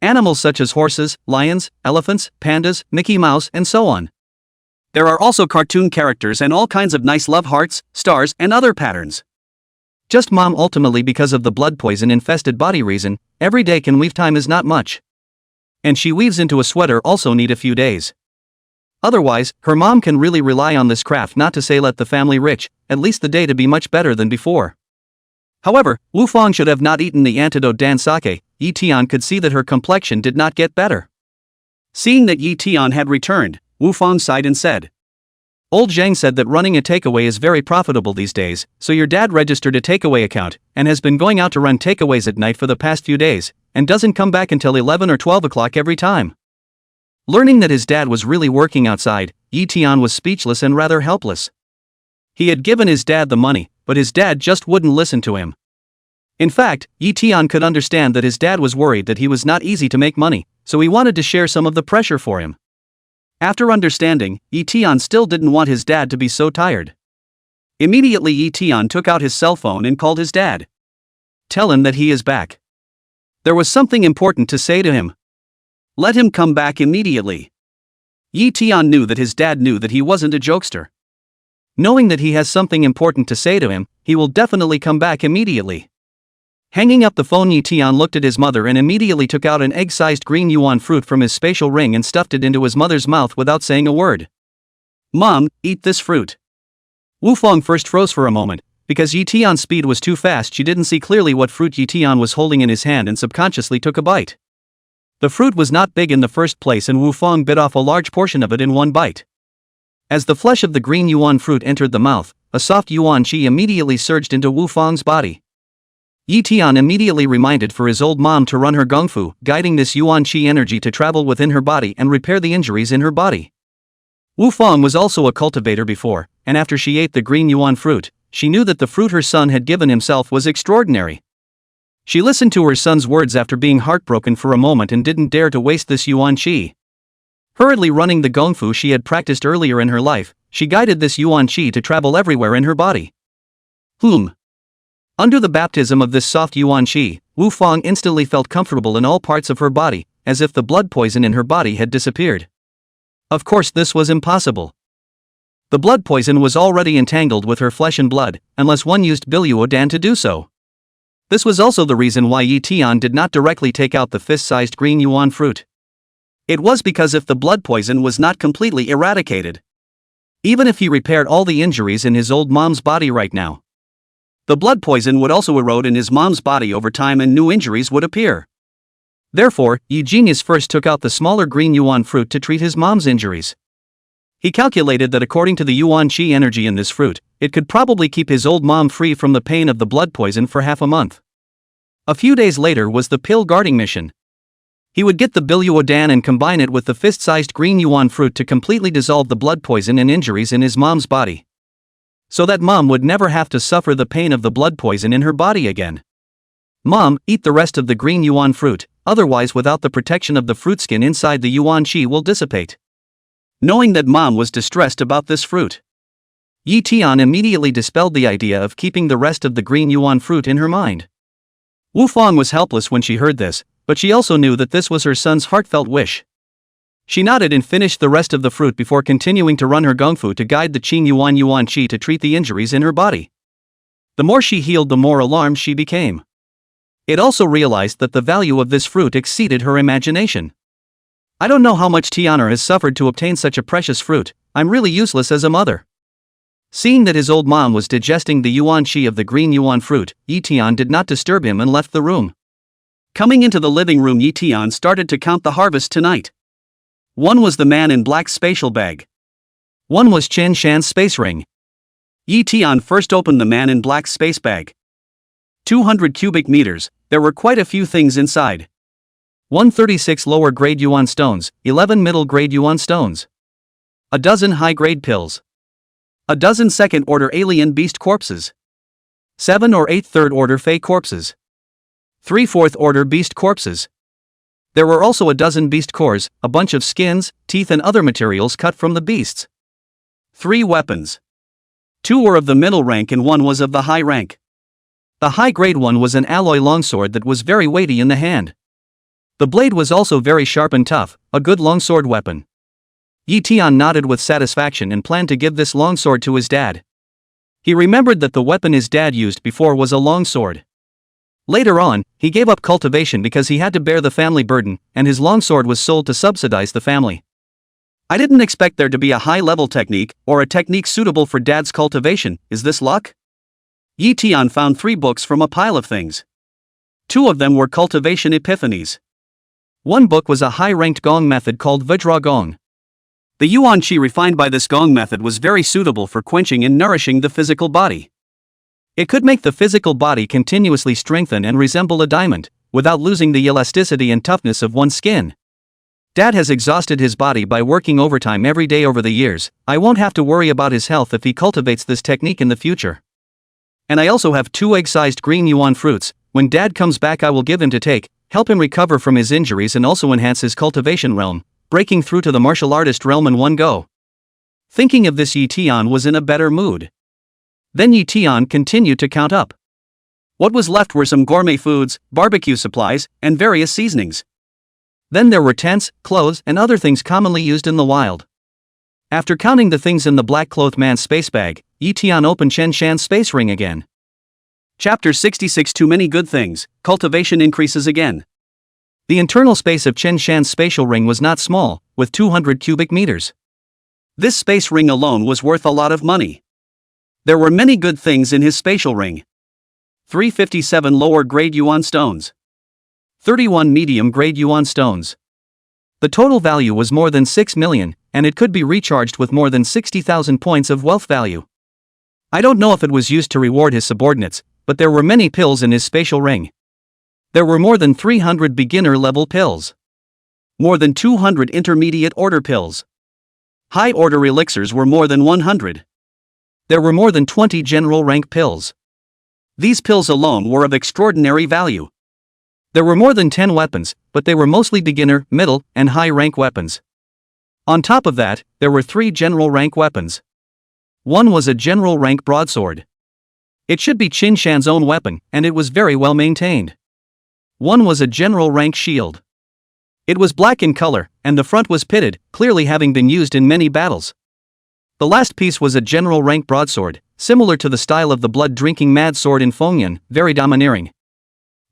Animals such as horses, lions, elephants, pandas, Mickey Mouse, and so on. There are also cartoon characters and all kinds of nice love hearts, stars, and other patterns. Just mom ultimately because of the blood poison infested body reason, every day can weave time is not much. And she weaves into a sweater also need a few days. Otherwise, her mom can really rely on this craft, not to say let the family rich, at least the day to be much better than before. However, Wu Fang should have not eaten the antidote Dan sake. Ye Tian could see that her complexion did not get better. Seeing that Ye Tian had returned, Wu Fang sighed and said, Old Jiang said that running a takeaway is very profitable these days, so your dad registered a takeaway account, and has been going out to run takeaways at night for the past few days, and doesn't come back until 11 or 12 o'clock every time. Learning that his dad was really working outside, Ye Tian was speechless and rather helpless. He had given his dad the money, but his dad just wouldn't listen to him. In fact, Ye Tian could understand that his dad was worried that he was not easy to make money, so he wanted to share some of the pressure for him. After understanding, Ye Tian still didn't want his dad to be so tired. Immediately Ye Tian took out his cell phone and called his dad. Tell him that he is back. There was something important to say to him. Let him come back immediately. Ye Tian knew that his dad knew that he wasn't a jokester. Knowing that he has something important to say to him, he will definitely come back immediately. Hanging up the phone, Ye Tian looked at his mother and immediately took out an egg-sized green yuan fruit from his spatial ring and stuffed it into his mother's mouth without saying a word. "Mom, eat this fruit." Wu Fong first froze for a moment. Because Ye Tian's speed was too fast, she didn't see clearly what fruit Ye Tian was holding in his hand and subconsciously took a bite. The fruit was not big in the first place and Wu Fong bit off a large portion of it in one bite. As the flesh of the green yuan fruit entered the mouth, a soft yuan qi immediately surged into Wu Fong's body. Ye Tian immediately reminded for his old mom to run her gongfu, guiding this yuan qi energy to travel within her body and repair the injuries in her body. Wu Fong was also a cultivator before, and after she ate the green yuan fruit, she knew that the fruit her son had given himself was extraordinary. She listened to her son's words after being heartbroken for a moment and didn't dare to waste this yuan qi. Hurriedly running the gongfu she had practiced earlier in her life, she guided this yuan qi to travel everywhere in her body. Under the baptism of this soft yuan qi, Wu Fong instantly felt comfortable in all parts of her body, as if the blood poison in her body had disappeared. Of course, this was impossible. The blood poison was already entangled with her flesh and blood, unless one used Biluodan to do so. This was also the reason why Ye Tian did not directly take out the fist-sized green yuan fruit. It was because if the blood poison was not completely eradicated, even if he repaired all the injuries in his old mom's body right now, the blood poison would also erode in his mom's body over time and new injuries would appear. Therefore, Ye Genius first took out the smaller green yuan fruit to treat his mom's injuries. He calculated that according to the yuan qi energy in this fruit, it could probably keep his old mom free from the pain of the blood poison for half a month. A few days later was the pill guarding mission. He would get the Biluodan and combine it with the fist-sized green yuan fruit to completely dissolve the blood poison and injuries in his mom's body, so that mom would never have to suffer the pain of the blood poison in her body again. "Mom, eat the rest of the green yuan fruit, otherwise without the protection of the fruit skin inside the yuan qi will dissipate." Knowing that mom was distressed about this fruit, Ye Tian immediately dispelled the idea of keeping the rest of the green yuan fruit in her mind. Wu Fong was helpless when she heard this, but she also knew that this was her son's heartfelt wish. She nodded and finished the rest of the fruit before continuing to run her gongfu to guide the Qing yuan qi to treat the injuries in her body. The more she healed, the more alarmed she became. It also realized that the value of this fruit exceeded her imagination. "I don't know how much Tianer has suffered to obtain such a precious fruit, I'm really useless as a mother." Seeing that his old mom was digesting the yuan qi of the green yuan fruit, Ye Tian did not disturb him and left the room. Coming into the living room, Ye Tian started to count the harvest tonight. 1 was the man in black spatial bag. 1 was Chen Shan's space ring. Ye Tian first opened the man in black space bag. 200 cubic meters, there were quite a few things inside. 136 lower grade yuan stones, 11 middle grade yuan stones, a dozen high grade pills, a dozen second order alien beast corpses, 7 or 8 third order fey corpses, 3 fourth order beast corpses. There were also a dozen beast cores, a bunch of skins, teeth and other materials cut from the beasts. 3 weapons. 2 were of the middle rank and 1 was of the high rank. The high grade one was an alloy longsword that was very weighty in the hand. The blade was also very sharp and tough, a good longsword weapon. Ye Tian nodded with satisfaction and planned to give this longsword to his dad. He remembered that the weapon his dad used before was a longsword. Later on, he gave up cultivation because he had to bear the family burden, and his longsword was sold to subsidize the family. "I didn't expect there to be a high-level technique, or a technique suitable for dad's cultivation, is this luck?" Ye Tian found 3 books from a pile of things. 2 of them were cultivation epiphanies. 1 book was a high-ranked gong method called Vajra Gong. The yuan qi refined by this gong method was very suitable for quenching and nourishing the physical body. It could make the physical body continuously strengthen and resemble a diamond, without losing the elasticity and toughness of one's skin. "Dad has exhausted his body by working overtime every day over the years. I won't have to worry about his health if he cultivates this technique in the future. And I also have 2 egg-sized green yuan fruits. When Dad comes back I will give him to take, help him recover from his injuries and also enhance his cultivation realm, breaking through to the martial artist realm in one go." Thinking of this, Ye Tian was in a better mood. Then Ye Tian continued to count up. What was left were some gourmet foods, barbecue supplies, and various seasonings. Then there were tents, clothes, and other things commonly used in the wild. After counting the things in the black cloth man's space bag, Ye Tian opened Chen Shan's space ring again. Chapter 66 Too many good things, cultivation increases again. The internal space of Chen Shan's spatial ring was not small, with 200 cubic meters. This space ring alone was worth a lot of money. There were many good things in his spatial ring. 357 lower grade yuan stones. 31 medium grade yuan stones. The total value was more than 6 million, and it could be recharged with more than 60,000 points of wealth value. I don't know if it was used to reward his subordinates, but there were many pills in his spatial ring. There were more than 300 beginner-level pills. More than 200 intermediate-order pills. High-order elixirs were more than 100. There were more than 20 general-rank pills. These pills alone were of extraordinary value. There were more than 10 weapons, but they were mostly beginner, middle, and high-rank weapons. On top of that, there were 3 general-rank weapons. One was a general-rank broadsword. It should be Qin Shan's own weapon, and it was very well maintained. One was a general-rank shield. It was black in color, and the front was pitted, clearly having been used in many battles. The last piece was a general-rank broadsword, similar to the style of the blood-drinking mad sword in Fengyan, very domineering.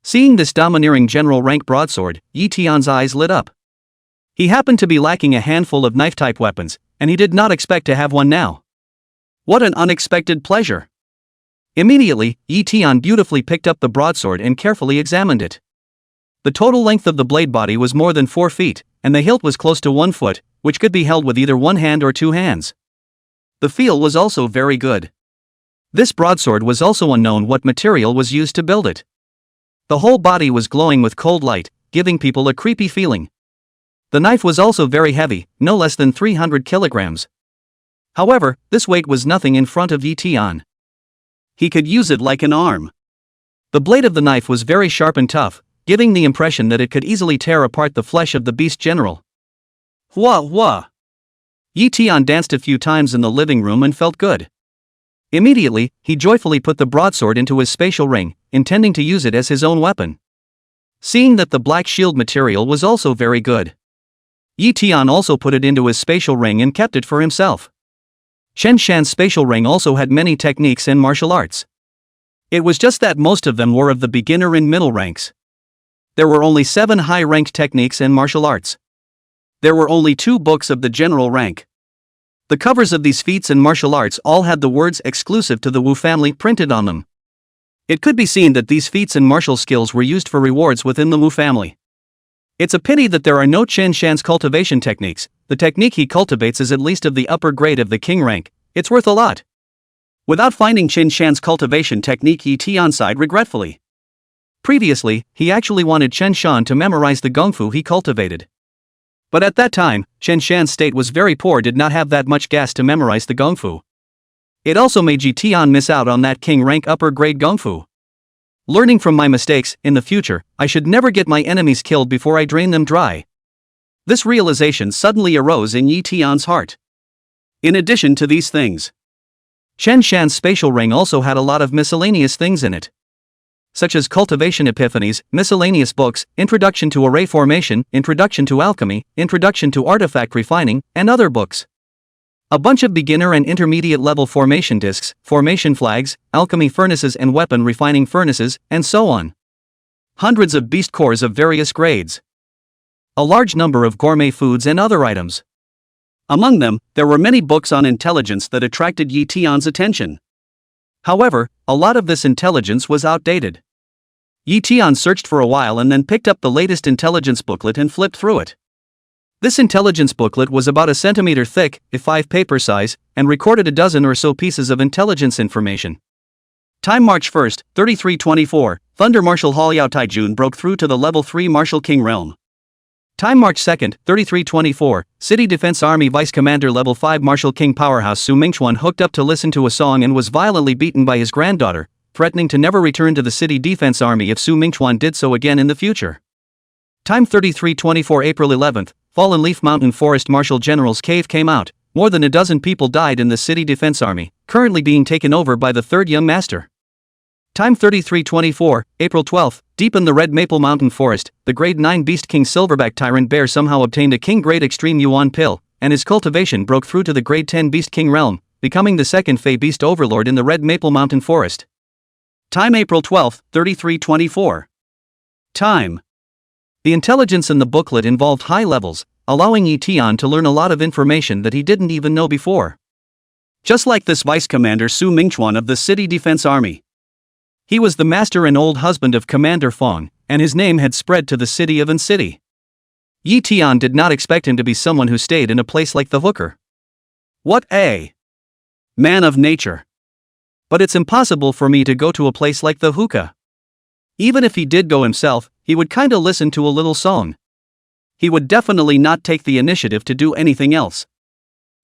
Seeing this domineering general-rank broadsword, Ye Tian's eyes lit up. He happened to be lacking a handful of knife-type weapons, and he did not expect to have one now. What an unexpected pleasure! Immediately, Ye Tian beautifully picked up the broadsword and carefully examined it. The total length of the blade body was more than 4 feet, and the hilt was close to 1 foot, which could be held with either one hand or 2 hands. The feel was also very good. This broadsword was also unknown what material was used to build it. The whole body was glowing with cold light, giving people a creepy feeling. The knife was also very heavy, no less than 300 kilograms. However, this weight was nothing in front of Ye Tian. He could use it like an arm. The blade of the knife was very sharp and tough, giving the impression that it could easily tear apart the flesh of the beast general. Hua hua! Ye Tian danced a few times in the living room and felt good. Immediately, he joyfully put the broadsword into his spatial ring, intending to use it as his own weapon. Seeing that the black shield material was also very good, Ye Tian also put it into his spatial ring and kept it for himself. Chen Shan's spatial ring also had many techniques and martial arts. It was just that most of them were of the beginner and middle ranks. There were only 7 high-ranked techniques and martial arts. There were only 2 books of the general rank. The covers of these feats and martial arts all had the words exclusive to the Wu family printed on them. It could be seen that these feats and martial skills were used for rewards within the Wu family. It's a pity that there are no Chen Shan's cultivation techniques. The technique he cultivates is at least of the upper grade of the king rank. It's worth a lot. Without finding Chen Shan's cultivation technique, Ye Tian sighed regretfully. Previously, he actually wanted Chen Shan to memorize the gongfu he cultivated. But at that time, Chen Shan's state was very poor, did not have that much gas to memorize the gongfu. It also made Ye Tian miss out on that king rank upper grade gongfu. Learning from my mistakes, in the future, I should never get my enemies killed before I drain them dry. This realization suddenly arose in Ye Tian's heart. In addition to these things, Chen Shan's spatial ring also had a lot of miscellaneous things in it, such as cultivation epiphanies, miscellaneous books, introduction to array formation, introduction to alchemy, introduction to artifact refining, and other books. A bunch of beginner and intermediate level formation discs, formation flags, alchemy furnaces and weapon refining furnaces, and so on. Hundreds of beast cores of various grades. A large number of gourmet foods and other items. Among them, there were many books on intelligence that attracted Ye Tian's attention. However, a lot of this intelligence was outdated. Ye Tian searched for a while and then picked up the latest intelligence booklet and flipped through it. This intelligence booklet was about a centimeter thick, A5 paper size, and recorded a dozen or so pieces of intelligence information. Time March 1st, 3324, Thunder Marshal Hall Yao Taijun broke through to the level 3 Marshal King realm. Time March 2nd, 3324, City Defense Army Vice Commander Level 5 Marshal King Powerhouse Su Mingchuan hooked up to listen to a song and was violently beaten by his granddaughter, threatening to never return to the City Defense Army if Su Mingchuan did so again in the future. Time 3324 April 11th, Fallen Leaf Mountain Forest Marshal General's Cave came out. More than a dozen people died in the City Defense Army, currently being taken over by the 3rd Young Master. Time 3324, April 12th, deep in the Red Maple Mountain Forest, the Grade 9 Beast King Silverback Tyrant Bear somehow obtained a King Grade Extreme Yuan Pill, and his cultivation broke through to the Grade 10 Beast King realm, becoming the 2nd Fey Beast Overlord in the Red Maple Mountain Forest. Time April 12, 3324. Time. The intelligence in the booklet involved high levels, allowing Ye Tian to learn a lot of information that he didn't even know before. Just like this Vice Commander Su Mingchuan of the City Defense Army. He was the master and old husband of Commander Fong, and his name had spread to the city of An City. Ye Tian did not expect him to be someone who stayed in a place like the hooker. What a man of nature. But it's impossible for me to go to a place like the hookah. Even if he did go himself, he would kinda listen to a little song. He would definitely not take the initiative to do anything else.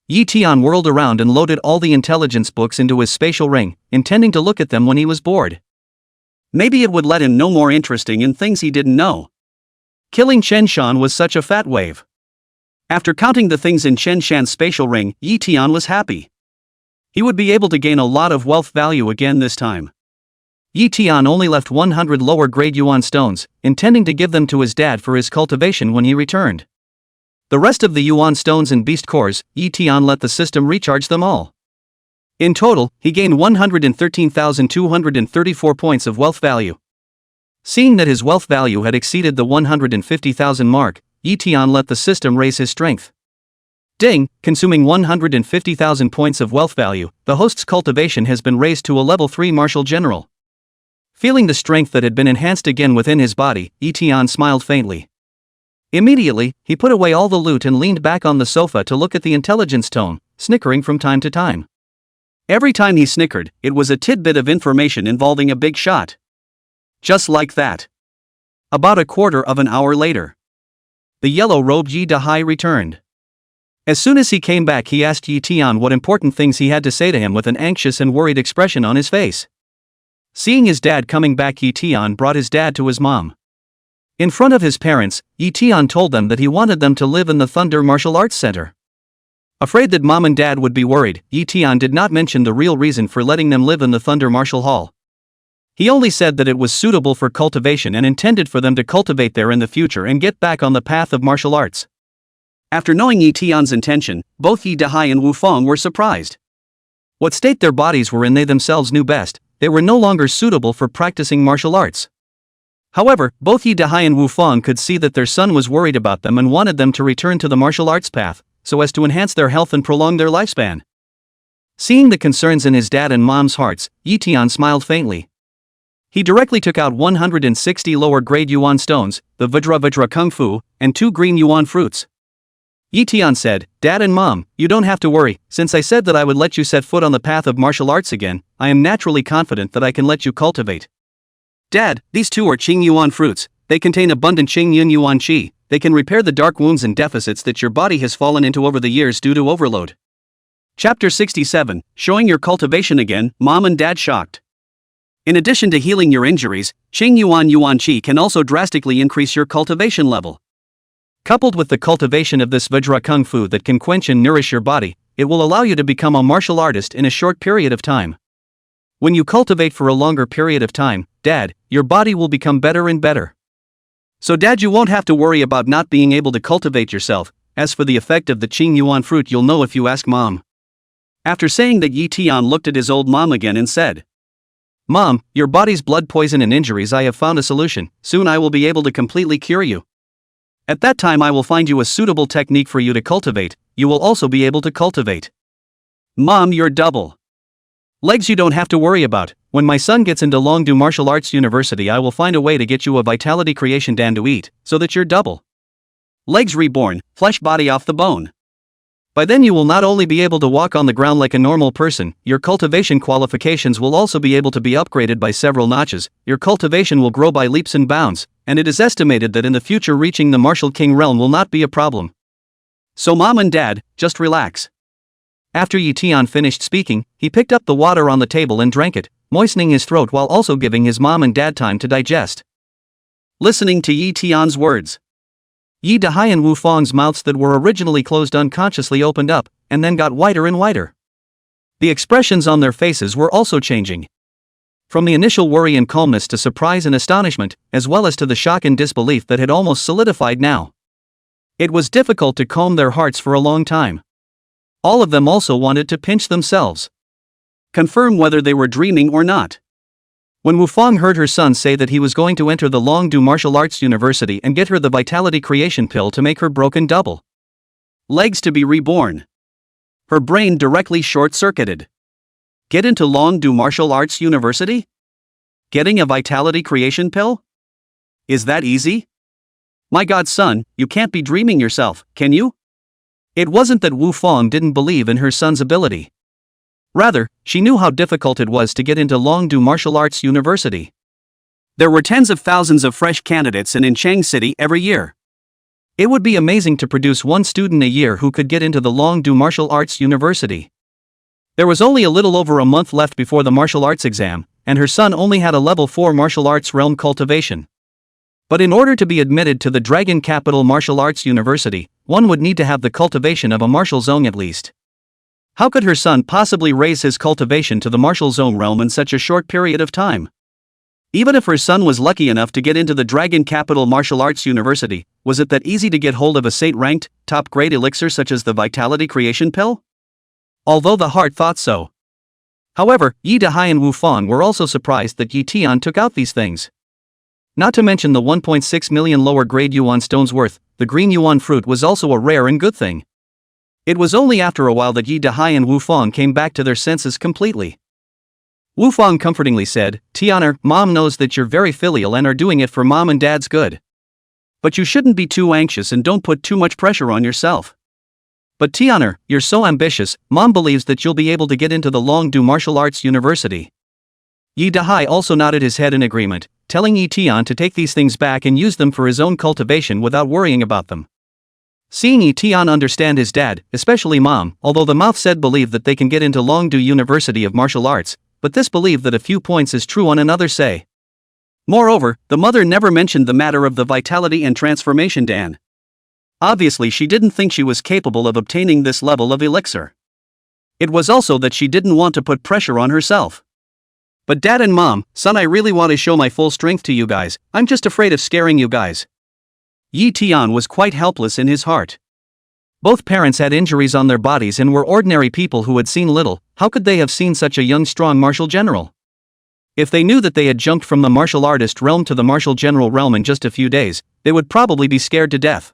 Ye Tian whirled around and loaded all the intelligence books into his spatial ring, intending to look at them when he was bored. Maybe it would let him know more interesting in things he didn't know. Killing Chen Shan was such a fat wave. After counting the things in Chen Shan's spatial ring, Ye Tian was happy. He would be able to gain a lot of wealth value again this time. Ye Tian only left 100 lower grade yuan stones, intending to give them to his dad for his cultivation when he returned. The rest of the yuan stones and beast cores, Ye Tian let the system recharge them all. In total, he gained 113,234 points of wealth value. Seeing that his wealth value had exceeded the 150,000 mark, Ye Tian let the system raise his strength. Ding, consuming 150,000 points of wealth value, the host's cultivation has been raised to a level 3 martial general. Feeling the strength that had been enhanced again within his body, Ye Tian smiled faintly. Immediately, he put away all the loot and leaned back on the sofa to look at the intelligence tone, snickering from time to time. Every time he snickered, it was a tidbit of information involving a big shot. Just like that. About a quarter of an hour later, the yellow-robed Ye Dahai returned. As soon as he came back, he asked Ye Tian what important things he had to say to him with an anxious and worried expression on his face. Seeing his dad coming back, Ye Tian brought his dad to his mom. In front of his parents, Ye Tian told them that he wanted them to live in the Thunder Martial Arts Center. Afraid that mom and dad would be worried, Ye Tian did not mention the real reason for letting them live in the Thunder Martial Hall. He only said that it was suitable for cultivation and intended for them to cultivate there in the future and get back on the path of martial arts. After knowing Ye Tian's intention, both Ye Dahai and Wu Fong were surprised. What state their bodies were in they themselves knew best, they were no longer suitable for practicing martial arts. However, both Ye Dahai and Wu Fong could see that their son was worried about them and wanted them to return to the martial arts path, so as to enhance their health and prolong their lifespan. Seeing the concerns in his dad and mom's hearts, Ye Tian smiled faintly. He directly took out 160 lower grade yuan stones, the Vajra Kung Fu, and 2 green yuan fruits. Ye Tian said, "Dad and Mom, you don't have to worry, since I said that I would let you set foot on the path of martial arts again, I am naturally confident that I can let you cultivate. Dad, these 2 are Qing Yuan fruits, they contain abundant Qing Yun Yuan Qi, they can repair the dark wounds and deficits that your body has fallen into over the years due to overload." Chapter 67, Showing Your Cultivation Again, Mom and Dad shocked. In addition to healing your injuries, Qing Yuan Yuan Qi can also drastically increase your cultivation level. Coupled with the cultivation of this Vajra Kung Fu that can quench and nourish your body, it will allow you to become a martial artist in a short period of time. When you cultivate for a longer period of time, Dad, your body will become better and better. So Dad, you won't have to worry about not being able to cultivate yourself. As for the effect of the Qing Yuan fruit, you'll know if you ask Mom. After saying that, Ye Tian looked at his old mom again and said, "Mom, your body's blood poison and injuries, I have found a solution. Soon I will be able to completely cure you. At that time I will find you a suitable technique for you to cultivate, you will also be able to cultivate. Mom, you're double. Legs you don't have to worry about. When my son gets into Longdu Martial Arts University, I will find a way to get you a Vitality Creation Dan to eat, so that you're double. Legs reborn, flesh body off the bone. By then you will not only be able to walk on the ground like a normal person, your cultivation qualifications will also be able to be upgraded by several notches, your cultivation will grow by leaps and bounds, and it is estimated that in the future reaching the Martial King realm will not be a problem. So Mom and Dad, just relax." After Ye Tian finished speaking, he picked up the water on the table and drank it, moistening his throat while also giving his mom and dad time to digest. Listening to Ye Tian's words, Ye Dahai and Wu Fong's mouths that were originally closed unconsciously opened up, and then got wider and wider. The expressions on their faces were also changing. From the initial worry and calmness to surprise and astonishment, as well as to the shock and disbelief that had almost solidified now. It was difficult to calm their hearts for a long time. All of them also wanted to pinch themselves. Confirm whether they were dreaming or not. When Wu Fang heard her son say that he was going to enter the Longdu Martial Arts University and get her the Vitality Creation Pill to make her broken double legs to be reborn, her brain directly short-circuited. Get into Longdu Martial Arts University? Getting a Vitality Creation Pill? Is that easy? My god, son, you can't be dreaming yourself, can you? It wasn't that Wu Fang didn't believe in her son's ability. Rather, she knew how difficult it was to get into Longdu Martial Arts University. There were tens of thousands of fresh candidates in Chang City every year. It would be amazing to produce one student a year who could get into the Longdu Martial Arts University. There was only a little over a month left before the martial arts exam, and her son only had a level 4 martial arts realm cultivation. But in order to be admitted to the Dragon Capital Martial Arts University, one would need to have the cultivation of a martial zone at least. How could her son possibly raise his cultivation to the martial zone realm in such a short period of time? Even if her son was lucky enough to get into the Dragon Capital Martial Arts University, was it that easy to get hold of a Sate-ranked, top-grade elixir such as the Vitality Creation Pill? Although the heart thought so. However, Ye Dahai and Wu Fang were also surprised that Ye Tian took out these things. Not to mention the 1.6 million lower-grade yuan stones worth, the green yuan fruit was also a rare and good thing. It was only after a while that Ye Dahai and Wu Fang came back to their senses completely. Wu Fang comfortingly said, "Tianer, mom knows that you're very filial and are doing it for mom and dad's good. But you shouldn't be too anxious and don't put too much pressure on yourself. But Tianer, you're so ambitious, mom believes that you'll be able to get into the Longdu Martial Arts University." Ye Dahai also nodded his head in agreement, telling Ye Tian to take these things back and use them for his own cultivation without worrying about them. Seeing Ye Tian understand his dad, especially mom, although the mouth said believe that they can get into Longdu University of Martial Arts, but this believe that a few points is true on another say. Moreover, the mother never mentioned the matter of the vitality and transformation Dan. Obviously she didn't think she was capable of obtaining this level of elixir. It was also that she didn't want to put pressure on herself. But dad and mom, son, I really want to show my full strength to you guys, I'm just afraid of scaring you guys. Ye Tian was quite helpless in his heart. Both parents had injuries on their bodies and were ordinary people who had seen little. How could they have seen such a young strong martial general? If they knew that they had jumped from the martial artist realm to the martial general realm in just a few days, they would probably be scared to death.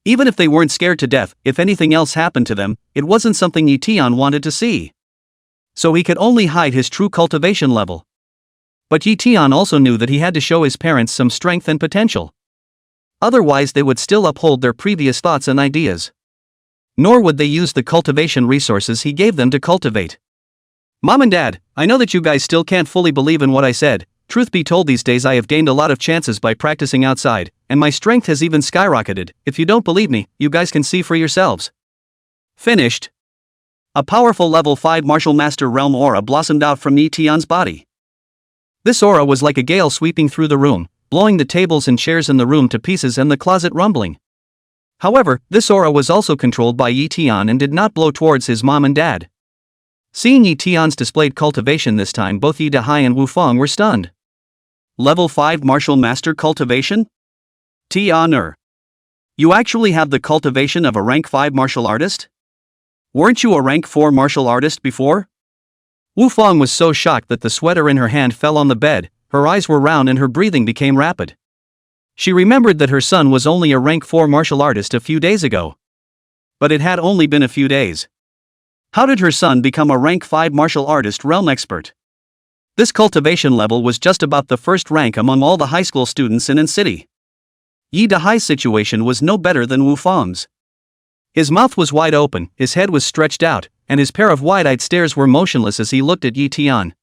Even if they weren't scared to death, if anything else happened to them, it wasn't something Ye Tian wanted to see. So he could only hide his true cultivation level. But Ye Tian also knew that he had to show his parents some strength and potential. Otherwise they would still uphold their previous thoughts and ideas. Nor would they use the cultivation resources he gave them to cultivate. Mom and Dad, I know that you guys still can't fully believe in what I said. Truth be told, these days I have gained a lot of chances by practicing outside, and my strength has even skyrocketed. If you don't believe me, you guys can see for yourselves. Finished. A powerful level 5 martial master realm aura blossomed out from Ye Tian's body. This aura was like a gale sweeping through the room, blowing the tables and chairs in the room to pieces and the closet rumbling. However, this aura was also controlled by Ye Tian and did not blow towards his mom and dad. Seeing Ye Tian's displayed cultivation this time, both Ye Dahai and Wu Fang were stunned. Level 5 martial master cultivation? Tianer. You actually have the cultivation of a rank 5 martial artist? Weren't you a rank 4 martial artist before? Wu Fang was so shocked that the sweater in her hand fell on the bed, her eyes were round and her breathing became rapid. She remembered that her son was only a rank 4 martial artist a few days ago. But it had only been a few days. How did her son become a rank 5 martial artist realm expert? This cultivation level was just about the first rank among all the high school students in city. Ye Dahai's situation was no better than Wu Fang's. His mouth was wide open, his head was stretched out, and his pair of wide-eyed stares were motionless as he looked at Ye Tian.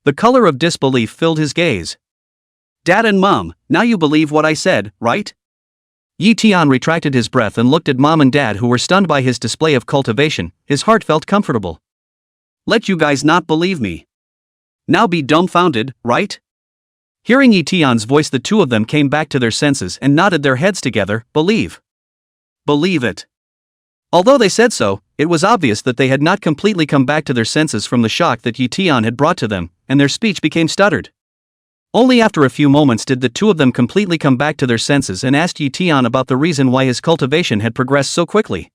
The color of disbelief filled his gaze. Dad and Mom, now you believe what I said, right? Ye Tian retracted his breath and looked at Mom and Dad, who were stunned by his display of cultivation. His heart felt comfortable. Let you guys not believe me. Now be dumbfounded, right? Hearing Ye Tian's voice, the two of them came back to their senses and nodded their heads together. Believe. Believe it. Although they said so, it was obvious that they had not completely come back to their senses from the shock that Ye Tian had brought to them, and their speech became stuttered. Only after a few moments did the two of them completely come back to their senses and asked Ye Tian about the reason why his cultivation had progressed so quickly.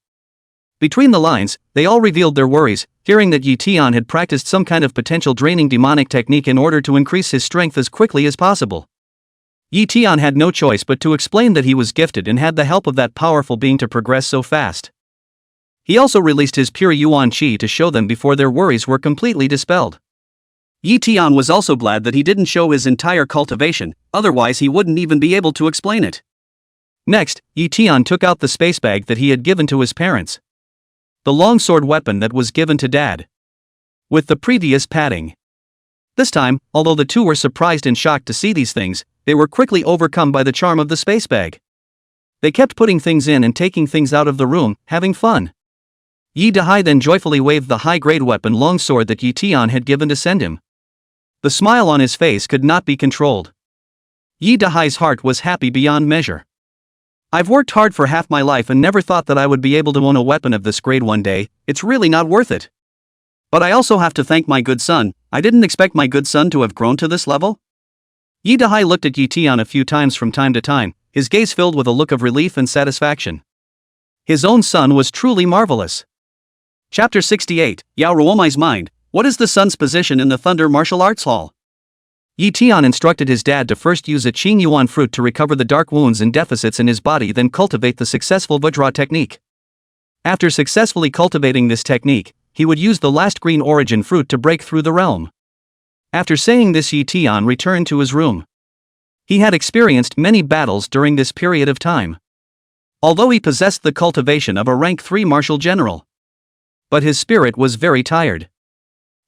Between the lines, they all revealed their worries, fearing that Ye Tian had practiced some kind of potential draining demonic technique in order to increase his strength as quickly as possible. Ye Tian had no choice but to explain that he was gifted and had the help of that powerful being to progress so fast. He also released his pure Yuan Qi to show them before their worries were completely dispelled. Ye Tian was also glad that he didn't show his entire cultivation, otherwise he wouldn't even be able to explain it. Next, Ye Tian took out the space bag that he had given to his parents. The longsword weapon that was given to Dad. With the previous padding. This time, although the two were surprised and shocked to see these things, they were quickly overcome by the charm of the space bag. They kept putting things in and taking things out of the room, having fun. Ye Dahai then joyfully waved the high-grade weapon longsword that Ye Tian had given to send him. The smile on his face could not be controlled. Ye Dahai's heart was happy beyond measure. I've worked hard for half my life and never thought that I would be able to own a weapon of this grade one day. It's really not worth it. But I also have to thank my good son. I didn't expect my good son to have grown to this level. Ye Dahai looked at Ye Tian a few times from time to time, his gaze filled with a look of relief and satisfaction. His own son was truly marvelous. Chapter 68, Yao Ruowu's Mind. What is the son's position in the Thunder Martial Arts Hall? Ye Tian instructed his dad to first use a Qing Yuan fruit to recover the dark wounds and deficits in his body, then cultivate the successful Vajra technique. After successfully cultivating this technique, he would use the last green origin fruit to break through the realm. After saying this, Ye Tian returned to his room. He had experienced many battles during this period of time. Although he possessed the cultivation of a rank 3 martial general. But his spirit was very tired.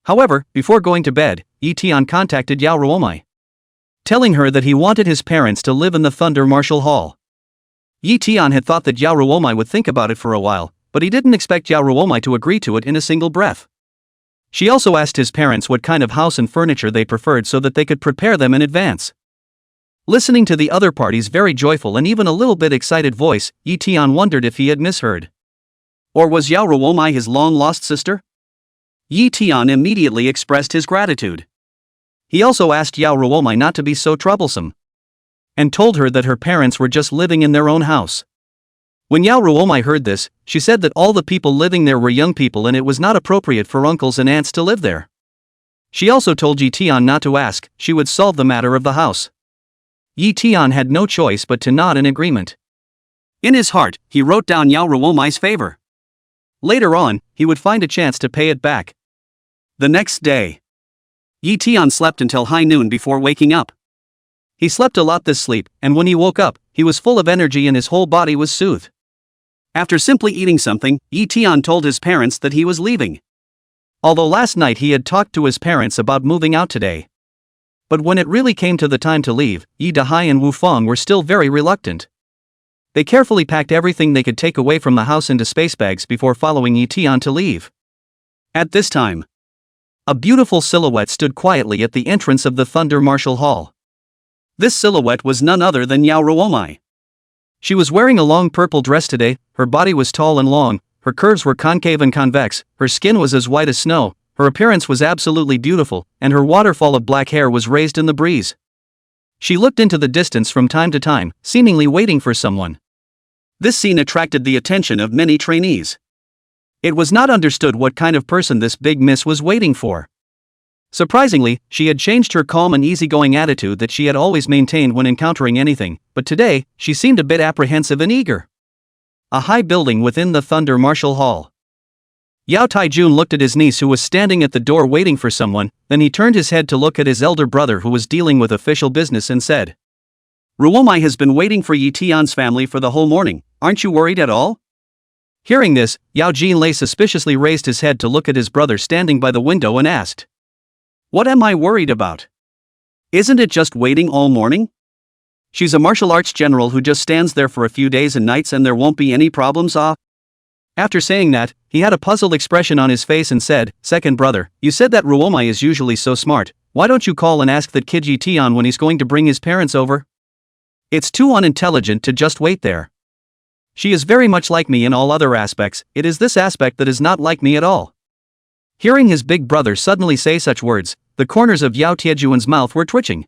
However, before going to bed, Ye Tian contacted Yao Ruowu, telling her that he wanted his parents to live in the Thunder Martial Hall. Ye Tian had thought that Yao Ruowu would think about it for a while, but he didn't expect Yao Ruowu to agree to it in a single breath. She also asked his parents what kind of house and furniture they preferred so that they could prepare them in advance. Listening to the other party's very joyful and even a little bit excited voice, Ye Tian wondered if he had misheard. Or was Yao Ruowu his long-lost sister? Ye Tian immediately expressed his gratitude. He also asked Yao Ruowu not to be so troublesome, and told her that her parents were just living in their own house. When Yao Ruowu heard this, she said that all the people living there were young people and it was not appropriate for uncles and aunts to live there. She also told Ye Tian not to ask, she would solve the matter of the house. Ye Tian had no choice but to nod in agreement. In his heart, he wrote down Yao Ruowu's favor. Later on, he would find a chance to pay it back. The next day, Ye Tian slept until high noon before waking up. He slept a lot this sleep, and when he woke up, he was full of energy and his whole body was soothed. After simply eating something, Ye Tian told his parents that he was leaving. Although last night he had talked to his parents about moving out today. But when it really came to the time to leave, Ye Dahai and Wu Feng were still very reluctant. They carefully packed everything they could take away from the house into space bags before following Ye Tian to leave. At this time, a beautiful silhouette stood quietly at the entrance of the Thunder Martial Hall. This silhouette was none other than Yao Ruowu. She was wearing a long purple dress today, her body was tall and long, her curves were concave and convex, her skin was as white as snow, her appearance was absolutely beautiful, and her waterfall of black hair was raised in the breeze. She looked into the distance from time to time, seemingly waiting for someone. This scene attracted the attention of many trainees. It was not understood what kind of person this big miss was waiting for. Surprisingly, she had changed her calm and easygoing attitude that she had always maintained when encountering anything, but today, she seemed a bit apprehensive and eager. A high building within the Thunder Martial Hall. Yao Taijun looked at his niece who was standing at the door waiting for someone, then he turned his head to look at his elder brother who was dealing with official business and said, Ruowu has been waiting for Ye Tian's family for the whole morning, aren't you worried at all? Hearing this, Yao Jinlei suspiciously raised his head to look at his brother standing by the window and asked, What am I worried about? Isn't it just waiting all morning? She's a martial arts general who just stands there for a few days and nights and there won't be any problems, ah? After saying that, he had a puzzled expression on his face and said, Second brother, you said that Ruowu is usually so smart, why don't you call and ask that kid Ye Tian when he's going to bring his parents over? It's too unintelligent to just wait there. She is very much like me in all other aspects, it is this aspect that is not like me at all. Hearing his big brother suddenly say such words, the corners of Yao Tiejuan's mouth were twitching.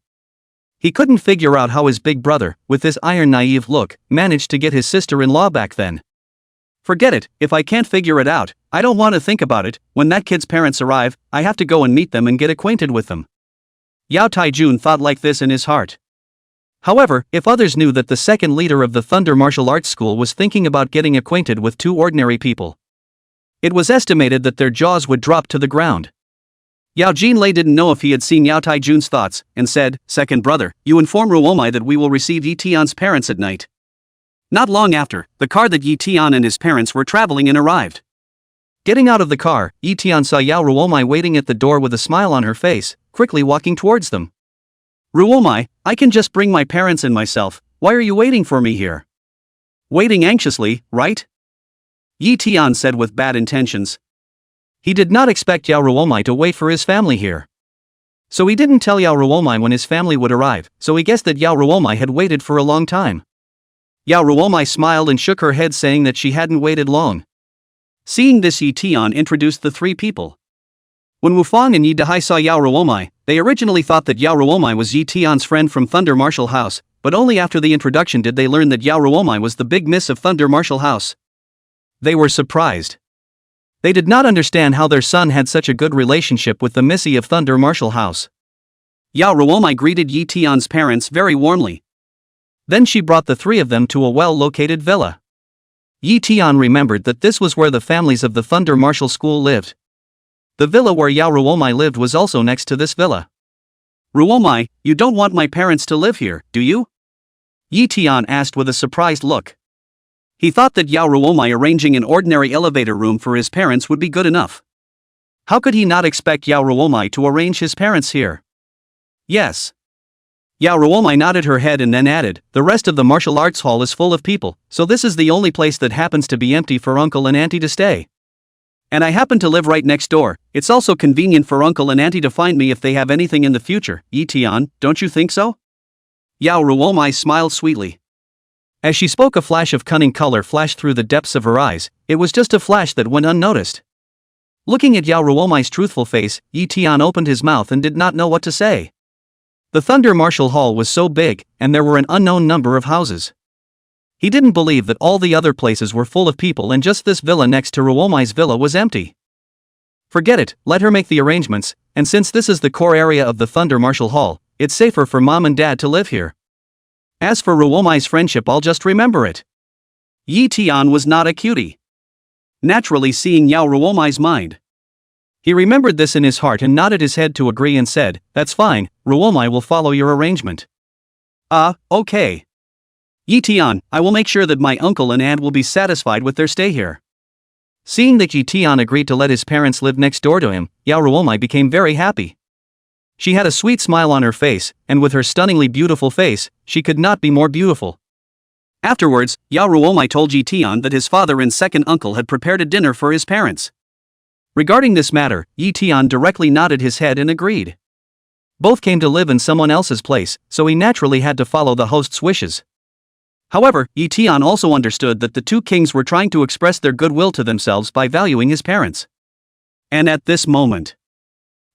He couldn't figure out how his big brother, with this iron naive look, managed to get his sister-in-law back then. Forget it, if I can't figure it out, I don't want to think about it. When that kid's parents arrive, I have to go and meet them and get acquainted with them. Yao Taijun thought like this in his heart. However, if others knew that the second leader of the Thunder Martial Arts School was thinking about getting acquainted with two ordinary people, it was estimated that their jaws would drop to the ground. Yao Jinlei didn't know if he had seen Yao Taijun's thoughts, and said, "Second brother, you inform Ruomai that we will receive Ye Tian's parents at night." Not long after, the car that Ye Tian and his parents were traveling in arrived. Getting out of the car, Ye Tian saw Yao Ruomai waiting at the door with a smile on her face, quickly walking towards them. "Ruomai, I can just bring my parents and myself, why are you waiting for me here?" "Waiting anxiously, right?" Ye Tian said with bad intentions. He did not expect Yao Ruomai to wait for his family here. So he didn't tell Yao Ruomai when his family would arrive, so he guessed that Yao Ruomai had waited for a long time. Yao Ruomai smiled and shook her head saying that she hadn't waited long. Seeing this, Ye Tian introduced the three people. When Wu Fang and Ye Dahai saw Yao Ruomai, they originally thought that Yao Ruomai was Ye Tian's friend from Thunder Martial House, but only after the introduction did they learn that Yao Ruomai was the big miss of Thunder Martial House. They were surprised. They did not understand how their son had such a good relationship with the Missy of Thunder Martial House. Yao Ruomai greeted Ye Tian's parents very warmly. Then she brought the three of them to a well-located villa. Ye Tian remembered that this was where the families of the Thunder Martial School lived. The villa where Yao Ruomai lived was also next to this villa. "Ruomai, you don't want my parents to live here, do you?" Ye Tian asked with a surprised look. He thought that Yao Ruomai arranging an ordinary elevator room for his parents would be good enough. How could he not expect Yao Ruomai to arrange his parents here? Yes. Yao Ruomai nodded her head and then added, "The rest of the martial arts hall is full of people, so this is the only place that happens to be empty for uncle and auntie to stay. And I happen to live right next door, it's also convenient for uncle and auntie to find me if they have anything in the future. Ye Tian, don't you think so?" Yao Ruomai smiled sweetly. As she spoke, a flash of cunning color flashed through the depths of her eyes. It was just a flash that went unnoticed. Looking at Yao Ruomai's truthful face, Ye Tian opened his mouth and did not know what to say. The Thunder Martial Hall was so big, and there were an unknown number of houses. He didn't believe that all the other places were full of people and just this villa next to Ruomai's villa was empty. Forget it, let her make the arrangements, and since this is the core area of the Thunder Martial Hall, it's safer for mom and dad to live here. As for Ruomai's friendship, I'll just remember it. Ye Tian was not a cutie. Naturally, seeing Yao Ruomai's mind, he remembered this in his heart and nodded his head to agree and said, "That's fine, Ruomai will follow your arrangement." Okay. Ye Tian, I will make sure that my uncle and aunt will be satisfied with their stay here. Seeing that Ye Tian agreed to let his parents live next door to him, Yao Ruomai became very happy. She had a sweet smile on her face, and with her stunningly beautiful face, she could not be more beautiful. Afterwards, Yao Ruomai told Ye Tian that his father and second uncle had prepared a dinner for his parents. Regarding this matter, Ye Tian directly nodded his head and agreed. Both came to live in someone else's place, so he naturally had to follow the host's wishes. However, Ye Tian also understood that the two kings were trying to express their goodwill to themselves by valuing his parents. And at this moment,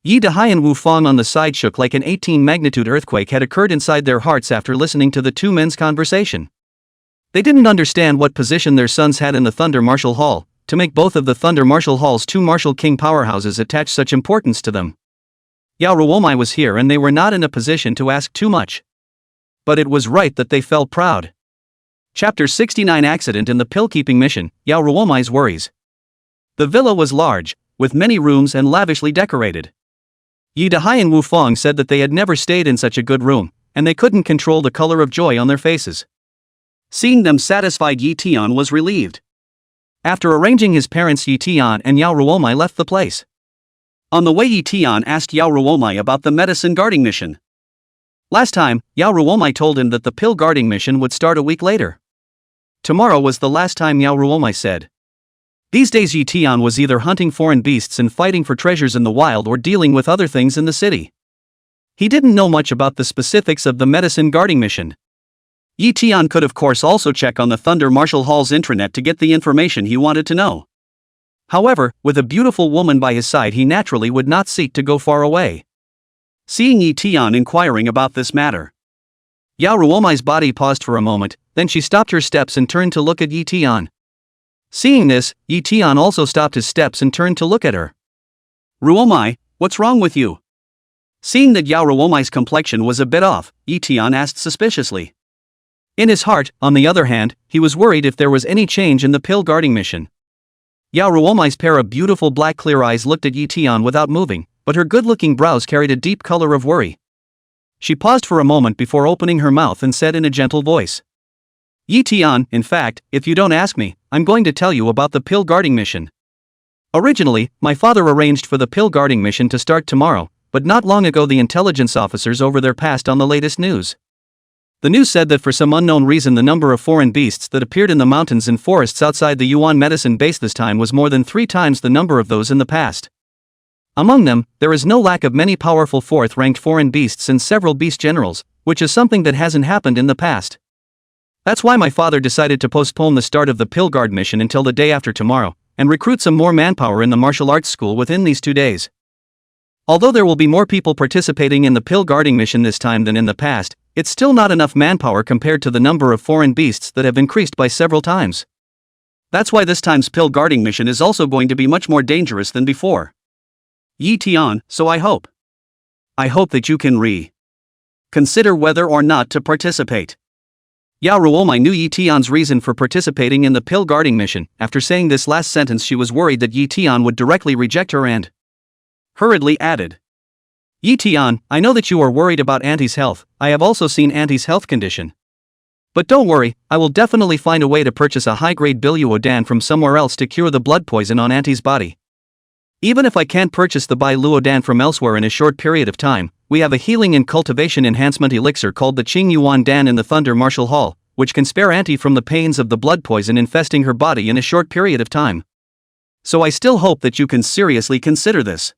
Ye Dahai and Wu Fang on the side shook like an 18-magnitude earthquake had occurred inside their hearts after listening to the two men's conversation. They didn't understand what position their sons had in the Thunder Martial Hall, to make both of the Thunder Martial Hall's two martial king powerhouses attach such importance to them. Yao Ruomai was here and they were not in a position to ask too much. But it was right that they felt proud. Chapter 69 Accident in the Pill-Keeping Mission, Yao Ruomai's Worries. The villa was large, with many rooms and lavishly decorated. Ye Dahai and Wu Fang said that they had never stayed in such a good room, and they couldn't control the color of joy on their faces. Seeing them satisfied, Ye Tian was relieved. After arranging his parents, Ye Tian and Yao Ruomai left the place. On the way, Ye Tian asked Yao Ruomai about the medicine guarding mission. Last time, Yao Ruomai told him that the pill guarding mission would start a week later. Tomorrow was the last time, Yao Ruomai said. These days Ye Tian was either hunting foreign beasts and fighting for treasures in the wild or dealing with other things in the city. He didn't know much about the specifics of the medicine guarding mission. Ye Tian could of course also check on the Thunder Martial Hall's intranet to get the information he wanted to know. However, with a beautiful woman by his side, he naturally would not seek to go far away. Seeing Ye Tian inquiring about this matter, Yao Ruomai's body paused for a moment, then she stopped her steps and turned to look at Ye Tian. Seeing this, Ye Tian also stopped his steps and turned to look at her. "Ruomai, what's wrong with you?" Seeing that Yao Ruomai's complexion was a bit off, Ye Tian asked suspiciously. In his heart, on the other hand, he was worried if there was any change in the pill guarding mission. Yao Ruomai's pair of beautiful black clear eyes looked at Ye Tian without moving, but her good-looking brows carried a deep color of worry. She paused for a moment before opening her mouth and said in a gentle voice. "Ye Tian, in fact, if you don't ask me, I'm going to tell you about the pill guarding mission. Originally, my father arranged for the pill guarding mission to start tomorrow, but not long ago the intelligence officers over there passed on the latest news. The news said that for some unknown reason the number of foreign beasts that appeared in the mountains and forests outside the Yuan medicine base this time was more than 3 times the number of those in the past. Among them, there is no lack of many powerful 4th-ranked foreign beasts and several beast generals, which is something that hasn't happened in the past. That's why my father decided to postpone the start of the pill guard mission until the day after tomorrow, and recruit some more manpower in the martial arts school within these 2 days. Although there will be more people participating in the pill guarding mission this time than in the past, it's still not enough manpower compared to the number of foreign beasts that have increased by several times. That's why this time's pill guarding mission is also going to be much more dangerous than before. Ye Tian, so I hope that you can consider whether or not to participate." Yao Ruomai knew Ye Tian's reason for participating in the pill guarding mission. After saying this last sentence, she was worried that Ye Tian would directly reject her and hurriedly added, "Ye Tian, I know that you are worried about Auntie's health. I have also seen Auntie's health condition. But don't worry, I will definitely find a way to purchase a high-grade Biluodan from somewhere else to cure the blood poison on Auntie's body. Even if I can't purchase the Biluodan from elsewhere in a short period of time, we have a healing and cultivation enhancement elixir called the Qing Yuan Dan in the Thunder Martial Hall, which can spare Auntie from the pains of the blood poison infesting her body in a short period of time. So I still hope that you can seriously consider this."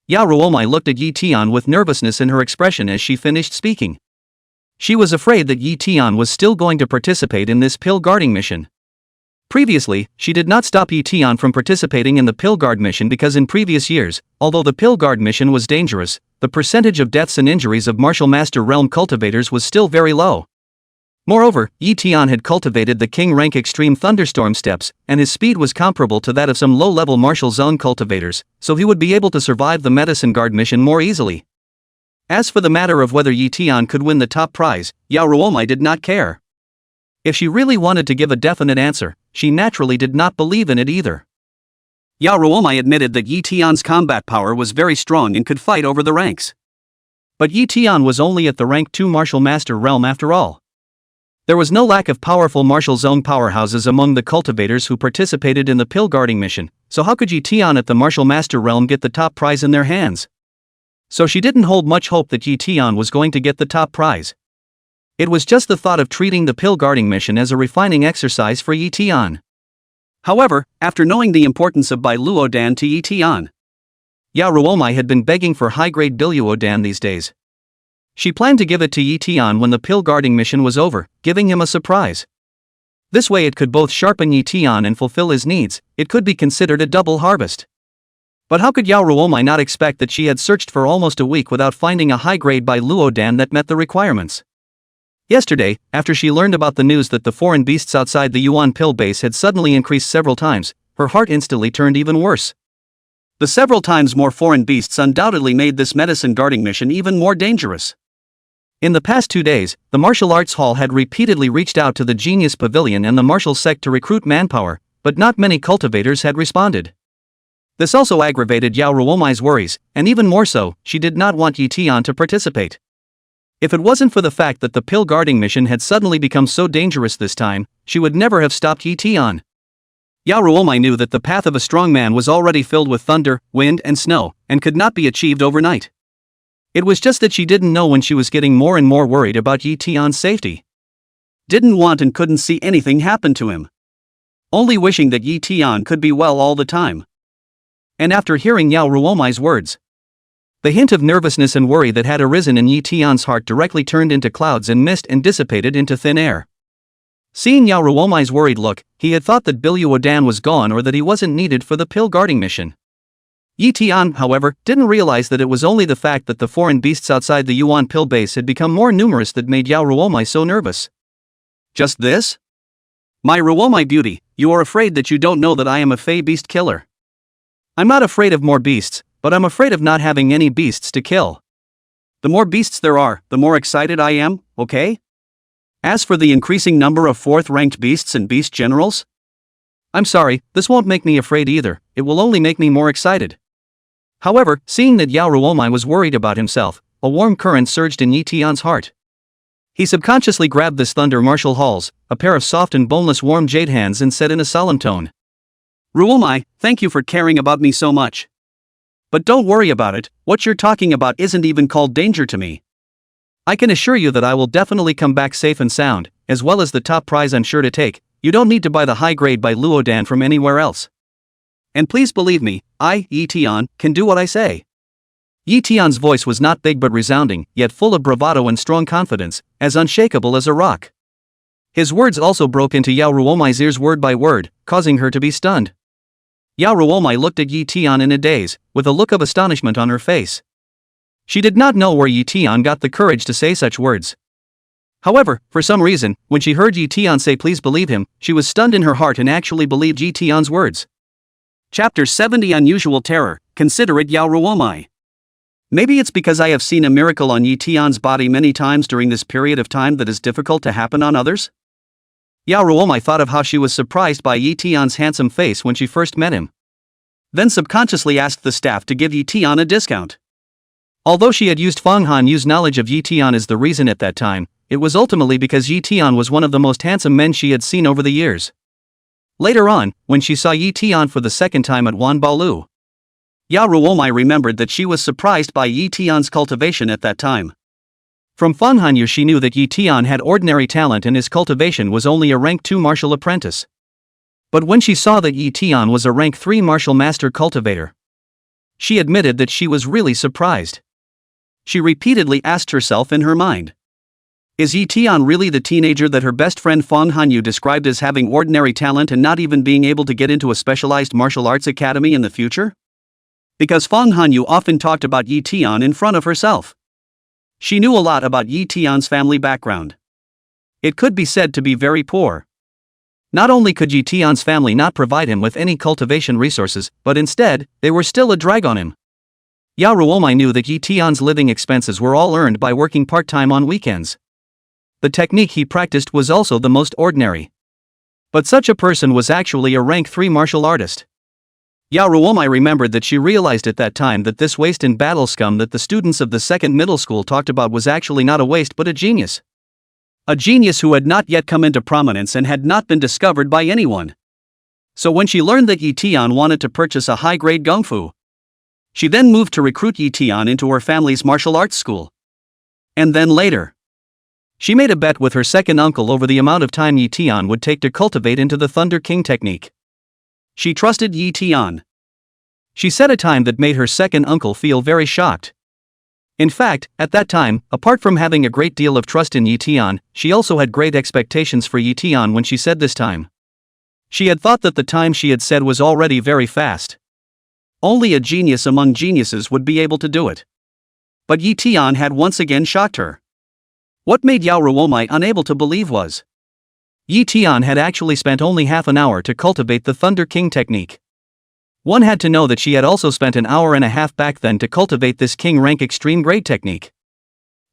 Yao Ruomai looked at Ye Tian with nervousness in her expression as she finished speaking. She was afraid that Ye Tian was still going to participate in this pill guarding mission. Previously, she did not stop Ye Tian from participating in the pill guard mission because in previous years, although the pill guard mission was dangerous, the percentage of deaths and injuries of martial master realm cultivators was still very low. Moreover, Ye Tian had cultivated the king rank extreme thunderstorm steps, and his speed was comparable to that of some low-level martial zone cultivators, so he would be able to survive the medicine guard mission more easily. As for the matter of whether Ye Tian could win the top prize, Yao Ruomai did not care. If she really wanted to give a definite answer, she naturally did not believe in it either. Yao Ruomai admitted that Ye Tian's combat power was very strong and could fight over the ranks. But Ye Tian was only at the rank 2 martial master realm after all. There was no lack of powerful martial zone powerhouses among the cultivators who participated in the pill guarding mission, so how could Ye Tian at the martial master realm get the top prize in their hands? So she didn't hold much hope that Ye Tian was going to get the top prize. It was just the thought of treating the pill guarding mission as a refining exercise for Ye Tian. However, after knowing the importance of Biluodan to Ye Tian, Yao Ruomai had been begging for high-grade Biluodan these days. She planned to give it to Ye Tian when the pill guarding mission was over, giving him a surprise. This way it could both sharpen Ye Tian and fulfill his needs. It could be considered a double harvest. But how could Yao Ruomai not expect that she had searched for almost a week without finding a high-grade Biluodan that met the requirements? Yesterday, after she learned about the news that the foreign beasts outside the Yuan pill base had suddenly increased several times, her heart instantly turned even worse. The several times more foreign beasts undoubtedly made this medicine guarding mission even more dangerous. In the past 2 days, the Martial Arts Hall had repeatedly reached out to the Genius Pavilion and the Martial Sect to recruit manpower, but not many cultivators had responded. This also aggravated Yao Ruomai's worries, and even more so, she did not want Ye Tian to participate. If it wasn't for the fact that the pill guarding mission had suddenly become so dangerous this time, she would never have stopped Ye Tian. Yao Ruomai knew that the path of a strong man was already filled with thunder, wind and snow, and could not be achieved overnight. It was just that she didn't know when she was getting more and more worried about Ye Tian's safety. Didn't want and couldn't see anything happen to him. Only wishing that Ye Tian could be well all the time. And after hearing Yao Ruomai's words, the hint of nervousness and worry that had arisen in Ye Tian's heart directly turned into clouds and mist and dissipated into thin air. Seeing Yao Ruomai's worried look, he had thought that Biluodan was gone or that he wasn't needed for the pill guarding mission. Ye Tian, however, didn't realize that it was only the fact that the foreign beasts outside the Yuan pill base had become more numerous that made Yao Ruomai so nervous. Just this? My Ruowu, my beauty, you are afraid that you don't know that I am a fey beast killer. I'm not afraid of more beasts, but I'm afraid of not having any beasts to kill. The more beasts there are, the more excited I am, okay? As for the increasing number of 4th-ranked beasts and beast generals, I'm sorry, this won't make me afraid either, it will only make me more excited. However, seeing that Yao Ruowu was worried about himself, a warm current surged in Ye Tian's heart. He subconsciously grabbed this thunder martial halls, a pair of soft and boneless warm jade hands, and said in a solemn tone, Ruowu, thank you for caring about me so much. But don't worry about it, what you're talking about isn't even called danger to me. I can assure you that I will definitely come back safe and sound, as well as the top prize I'm sure to take. You don't need to buy the high grade by Luodan from anywhere else. And please believe me, I, Ye Tian, can do what I say. Ye Tian's voice was not big but resounding, yet full of bravado and strong confidence, as unshakable as a rock. His words also broke into Yao Ruowu's ears word by word, causing her to be stunned. Yao Ruowu looked at Ye Tian in a daze, with a look of astonishment on her face. She did not know where Ye Tian got the courage to say such words. However, for some reason, when she heard Ye Tian say please believe him, she was stunned in her heart and actually believed Ye Tian's words. Chapter 70 Unusual Terror, Consider it Yao Ruowu. Maybe it's because I have seen a miracle on Ye Tian's body many times during this period of time that is difficult to happen on others? Yao Ruowu thought of how she was surprised by Ye Tian's handsome face when she first met him. Then subconsciously asked the staff to give Ye Tian a discount. Although she had used Feng Hanyu's knowledge of Ye Tian as the reason at that time, it was ultimately because Ye Tian was one of the most handsome men she had seen over the years. Later on, when she saw Ye Tian for the second time at Wanbalu, Yao Ruowu remembered that she was surprised by Ye Tian's cultivation at that time. From Feng Hanyu she knew that Ye Tian had ordinary talent and his cultivation was only a rank 2 martial apprentice. But when she saw that Ye Tian was a rank 3 martial master cultivator, she admitted that she was really surprised. She repeatedly asked herself in her mind, is Ye Tian really the teenager that her best friend Feng Hanyu described as having ordinary talent and not even being able to get into a specialized martial arts academy in the future? Because Feng Hanyu often talked about Ye Tian in front of herself. She knew a lot about Ye Tian's family background. It could be said to be very poor. Not only could Ye Tian's family not provide him with any cultivation resources, but instead, they were still a drag on him. Yao Ruowu knew that Ye Tian's living expenses were all earned by working part-time on weekends. The technique he practiced was also the most ordinary. But such a person was actually a rank 3 martial artist. Yao Ruowu remembered that she realized at that time that this waste and battle scum that the students of the second middle school talked about was actually not a waste but a genius. A genius who had not yet come into prominence and had not been discovered by anyone. So when she learned that Ye Tian wanted to purchase a high-grade Gung Fu, she then moved to recruit Ye Tian into her family's martial arts school. And then later, she made a bet with her second uncle over the amount of time Ye Tian would take to cultivate into the Thunder King technique. She trusted Ye Tian. She set a time that made her second uncle feel very shocked. In fact, at that time, apart from having a great deal of trust in Ye Tian, she also had great expectations for Ye Tian when she said this time. She had thought that the time she had said was already very fast. Only a genius among geniuses would be able to do it. But Ye Tian had once again shocked her. What made Yao Ruowu unable to believe was, Ye Tian had actually spent only half an hour to cultivate the Thunder King technique. One had to know that she had also spent an hour and a half back then to cultivate this King rank extreme grade technique.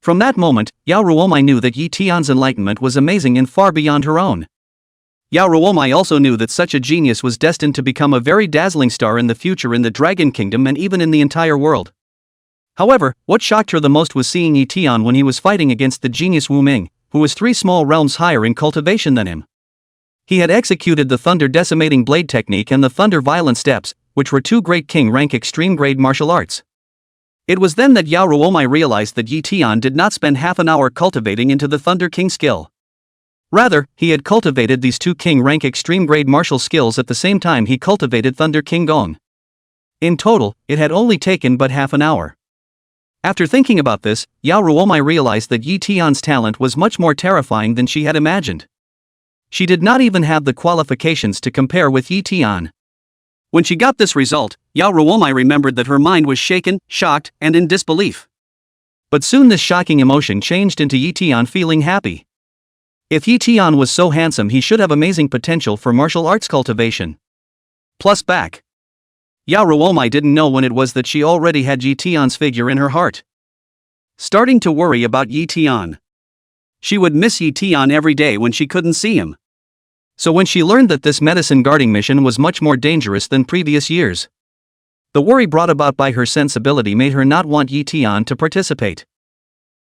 From that moment, Yao Ruowu knew that Ye Tian's enlightenment was amazing and far beyond her own. Yao Ruowu also knew that such a genius was destined to become a very dazzling star in the future in the Dragon Kingdom and even in the entire world. However, what shocked her the most was seeing Ye Tian when he was fighting against the genius Wuming, who was 3 small realms higher in cultivation than him. He had executed the Thunder Decimating Blade technique and the Thunder Violent Steps, which were 2 great King rank extreme grade martial arts. It was then that Yao Ruowu realized that Ye Tian did not spend half an hour cultivating into the Thunder King skill. Rather, he had cultivated these 2 King rank extreme grade martial skills at the same time he cultivated Thunder King Gong. In total, it had only taken but half an hour. After thinking about this, Yao Ruowu realized that Ye Tian's talent was much more terrifying than she had imagined. She did not even have the qualifications to compare with Ye Tian. When she got this result, Yao Ruowu remembered that her mind was shaken, shocked, and in disbelief. But soon this shocking emotion changed into Ye Tian feeling happy. If Ye Tian was so handsome, he should have amazing potential for martial arts cultivation. Plus back. Yao Ruowu didn't know when it was that she already had Ye Tian's figure in her heart. Starting to worry about Ye Tian. She would miss Ye Tian every day when she couldn't see him. So when she learned that this medicine guarding mission was much more dangerous than previous years, the worry brought about by her sensibility made her not want Ye Tian to participate.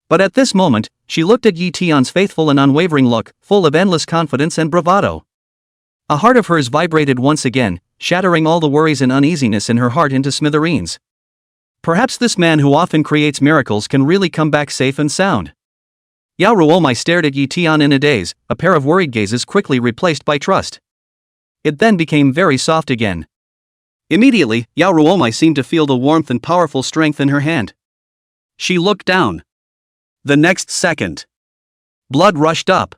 But at this moment, she looked at Ye Tian's faithful and unwavering look, full of endless confidence and bravado. A heart of hers vibrated once again, shattering all the worries and uneasiness in her heart into smithereens. Perhaps this man who often creates miracles can really come back safe and sound. Yao Ruowu stared at Ye Tian in a daze, a pair of worried gazes quickly replaced by trust. It then became very soft again. Immediately, Yao Ruowu seemed to feel the warmth and powerful strength in her hand. She looked down. The next second, blood rushed up.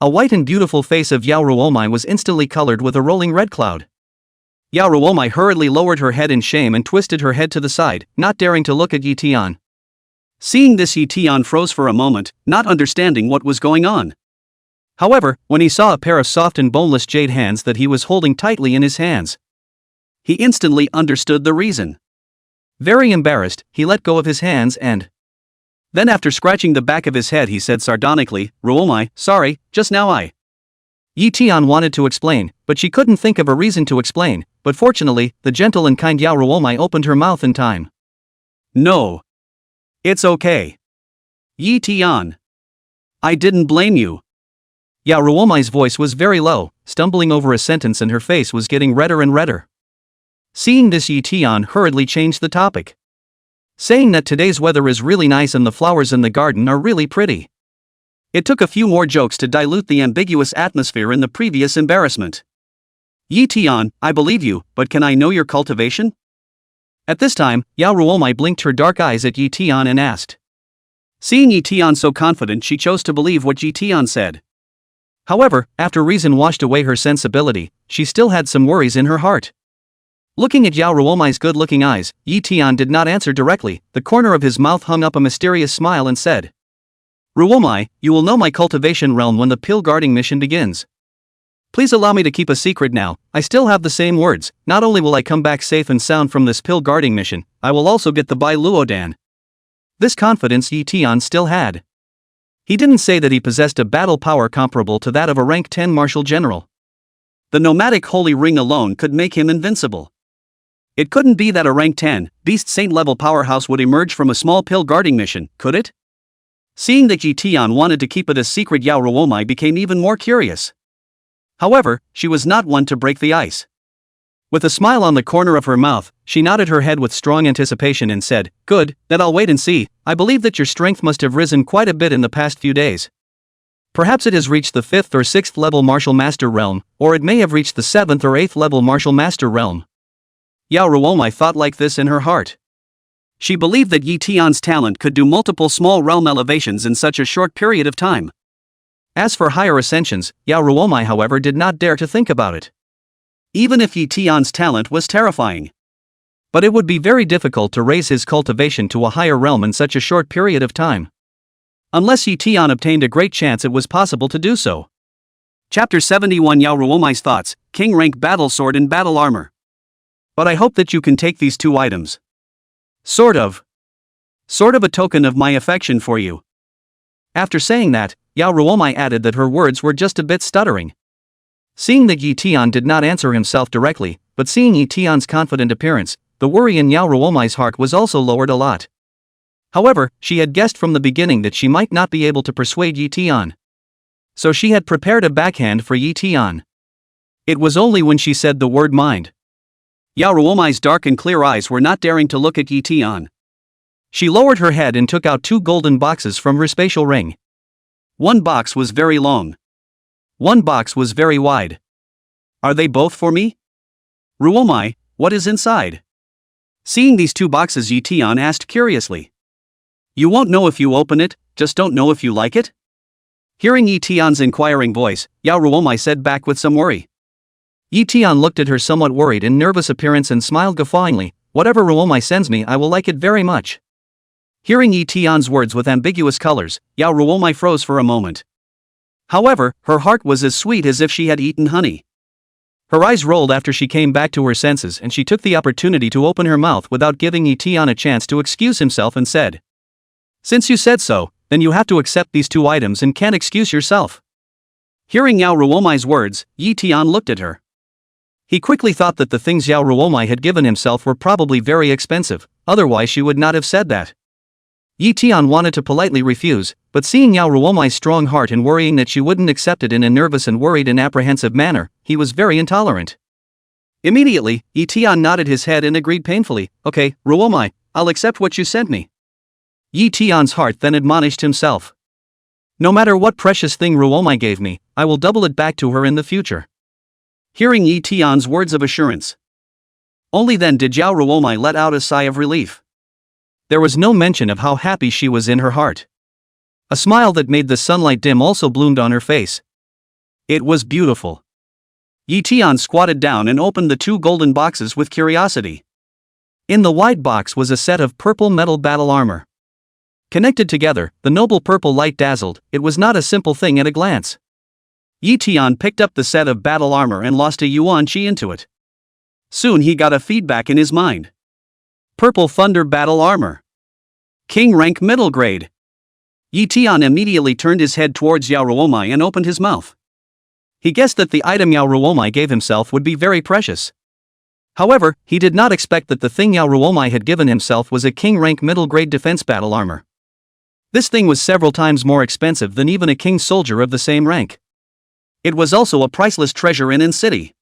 A white and beautiful face of Yao Ruowu was instantly colored with a rolling red cloud. Yao Ruowu hurriedly lowered her head in shame and twisted her head to the side, not daring to look at Ye Tian. Seeing this, Ye Tian froze for a moment, not understanding what was going on. However, when he saw a pair of soft and boneless jade hands that he was holding tightly in his hands, he instantly understood the reason. Very embarrassed, he let go of his hands and then, after scratching the back of his head, he said sardonically, "Ruowu, sorry, just now I." Ye Tian wanted to explain, but she couldn't think of a reason to explain, but fortunately, the gentle and kind Yao Ruowu opened her mouth in time. "No. It's okay. Ye Tian. I didn't blame you." Yao Ruowu's voice was very low, stumbling over a sentence, and her face was getting redder and redder. Seeing this, Ye Tian hurriedly changed the topic, saying that today's weather is really nice and the flowers in the garden are really pretty. It took a few more jokes to dilute the ambiguous atmosphere in the previous embarrassment. "Ye Tian, I believe you, but can I know your cultivation?" At this time, Yao Ruowu blinked her dark eyes at Ye Tian and asked. Seeing Ye Tian so confident, she chose to believe what Ye Tian said. However, after reason washed away her sensibility, she still had some worries in her heart. Looking at Yao Ruowu's good-looking eyes, Ye Tian did not answer directly. The corner of his mouth hung up a mysterious smile and said, "Ruowu, you will know my cultivation realm when the pill guarding mission begins. Please allow me to keep a secret now." I still have the same words. Not only will I come back safe and sound from this pill guarding mission, I will also get the Bai Luodan. This confidence Ye Tian still had. He didn't say that he possessed a battle power comparable to that of a rank 10 martial general. The nomadic holy ring alone could make him invincible. It couldn't be that a rank 10, beast saint level powerhouse would emerge from a small pill guarding mission, could it? Seeing that Ye Tian wanted to keep it a secret, Yao Ruowu became even more curious. However, she was not one to break the ice. With a smile on the corner of her mouth, she nodded her head with strong anticipation and said, "Good, then I'll wait and see. I believe that your strength must have risen quite a bit in the past few days. Perhaps it has reached the 5th or 6th level martial master realm, or it may have reached the 7th or 8th level martial master realm." Yao Ruowu thought like this in her heart. She believed that Ye Tian's talent could do multiple small realm elevations in such a short period of time. As for higher ascensions, Yao Ruowu, however, did not dare to think about it. Even if Ye Tian's talent was terrifying, but it would be very difficult to raise his cultivation to a higher realm in such a short period of time. Unless Ye Tian obtained a great chance, it was possible to do so. Chapter 71 Yao Ruowu's thoughts, King rank battle sword and battle armor. But I hope that you can take these 2 items. Sort of a token of my affection for you. After saying that, Yao Ruowu added that her words were just a bit stuttering. Seeing that Ye Tian did not answer himself directly, but seeing Ye Tian's confident appearance, the worry in Yao Ruowu's heart was also lowered a lot. However, she had guessed from the beginning that she might not be able to persuade Ye Tian. So she had prepared a backhand for Ye Tian. It was only when she said the word mind. Yao Ruowu's dark and clear eyes were not daring to look at Ye Tian. She lowered her head and took out 2 golden boxes from her spatial ring. One box was very long. One box was very wide. "Are they both for me?" "Ruowu, what is inside?" Seeing these 2 boxes, Ye Tian asked curiously. "You won't know if you open it, just don't know if you like it?" Hearing Ye Tian's inquiring voice, Yao Ruowu said back with some worry. Ye Tian looked at her somewhat worried and nervous appearance and smiled guffawingly. "Whatever Ruowu sends me, I will like it very much." Hearing Ye Tian's words with ambiguous colors, Yao Ruowu froze for a moment. However, her heart was as sweet as if she had eaten honey. Her eyes rolled after she came back to her senses, and she took the opportunity to open her mouth without giving Ye Tian a chance to excuse himself and said, "Since you said so, then you have to accept these 2 items and can't excuse yourself." Hearing Yao Ruomu's words, Ye Tian looked at her. He quickly thought that the things Yao Ruowu had given himself were probably very expensive, otherwise she would not have said that. Ye Tian wanted to politely refuse, but seeing Yao Ruomu's strong heart and worrying that she wouldn't accept it in a nervous and worried and apprehensive manner, he was very intolerant. Immediately, Ye Tian nodded his head and agreed painfully, "Okay, Ruowu, I'll accept what you sent me." Ye Tian's heart then admonished himself. "No matter what precious thing Ruowu gave me, I will double it back to her in the future." Hearing Ye Tian's words of assurance, only then did Yao Ruowu let out a sigh of relief. There was no mention of how happy she was in her heart. A smile that made the sunlight dim also bloomed on her face. It was beautiful. Ye Tian squatted down and opened the 2 golden boxes with curiosity. In the wide box was a set of purple metal battle armor. Connected together, the noble purple light dazzled. It was not a simple thing at a glance. Ye Tian picked up the set of battle armor and lost a yuan chi into it. Soon he got a feedback in his mind. Purple Thunder Battle Armor. King Rank Middle Grade. Ye Tian immediately turned his head towards Yao Ruowu and opened his mouth. He guessed that the item Yao Ruowu gave himself would be very precious. However, he did not expect that the thing Yao Ruowu had given himself was a King Rank Middle Grade Defense Battle Armor. This thing was several times more expensive than even a King Soldier of the same rank. It was also a priceless treasure in city.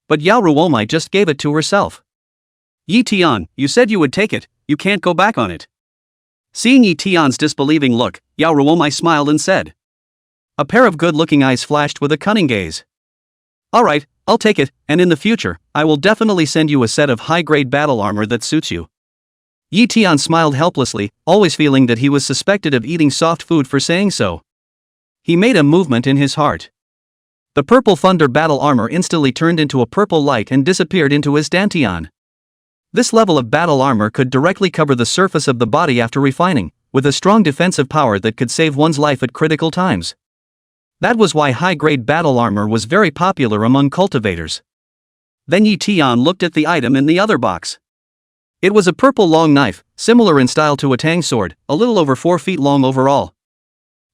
But Yao Ruowu just gave it to herself. "Ye Tian, you said you would take it, you can't go back on it." Seeing Ye Tian's disbelieving look, Yao Ruowu smiled and said. A pair of good-looking eyes flashed with a cunning gaze. "Alright, I'll take it, and in the future, I will definitely send you a set of high-grade battle armor that suits you." Ye Tian smiled helplessly, always feeling that he was suspected of eating soft food for saying so. He made a movement in his heart. The purple thunder battle armor instantly turned into a purple light and disappeared into his dantian. This level of battle armor could directly cover the surface of the body after refining, with a strong defensive power that could save one's life at critical times. That was why high-grade battle armor was very popular among cultivators. Then Ye Tian looked at the item in the other box. It was a purple long knife, similar in style to a tang sword, a little over 4 feet long overall.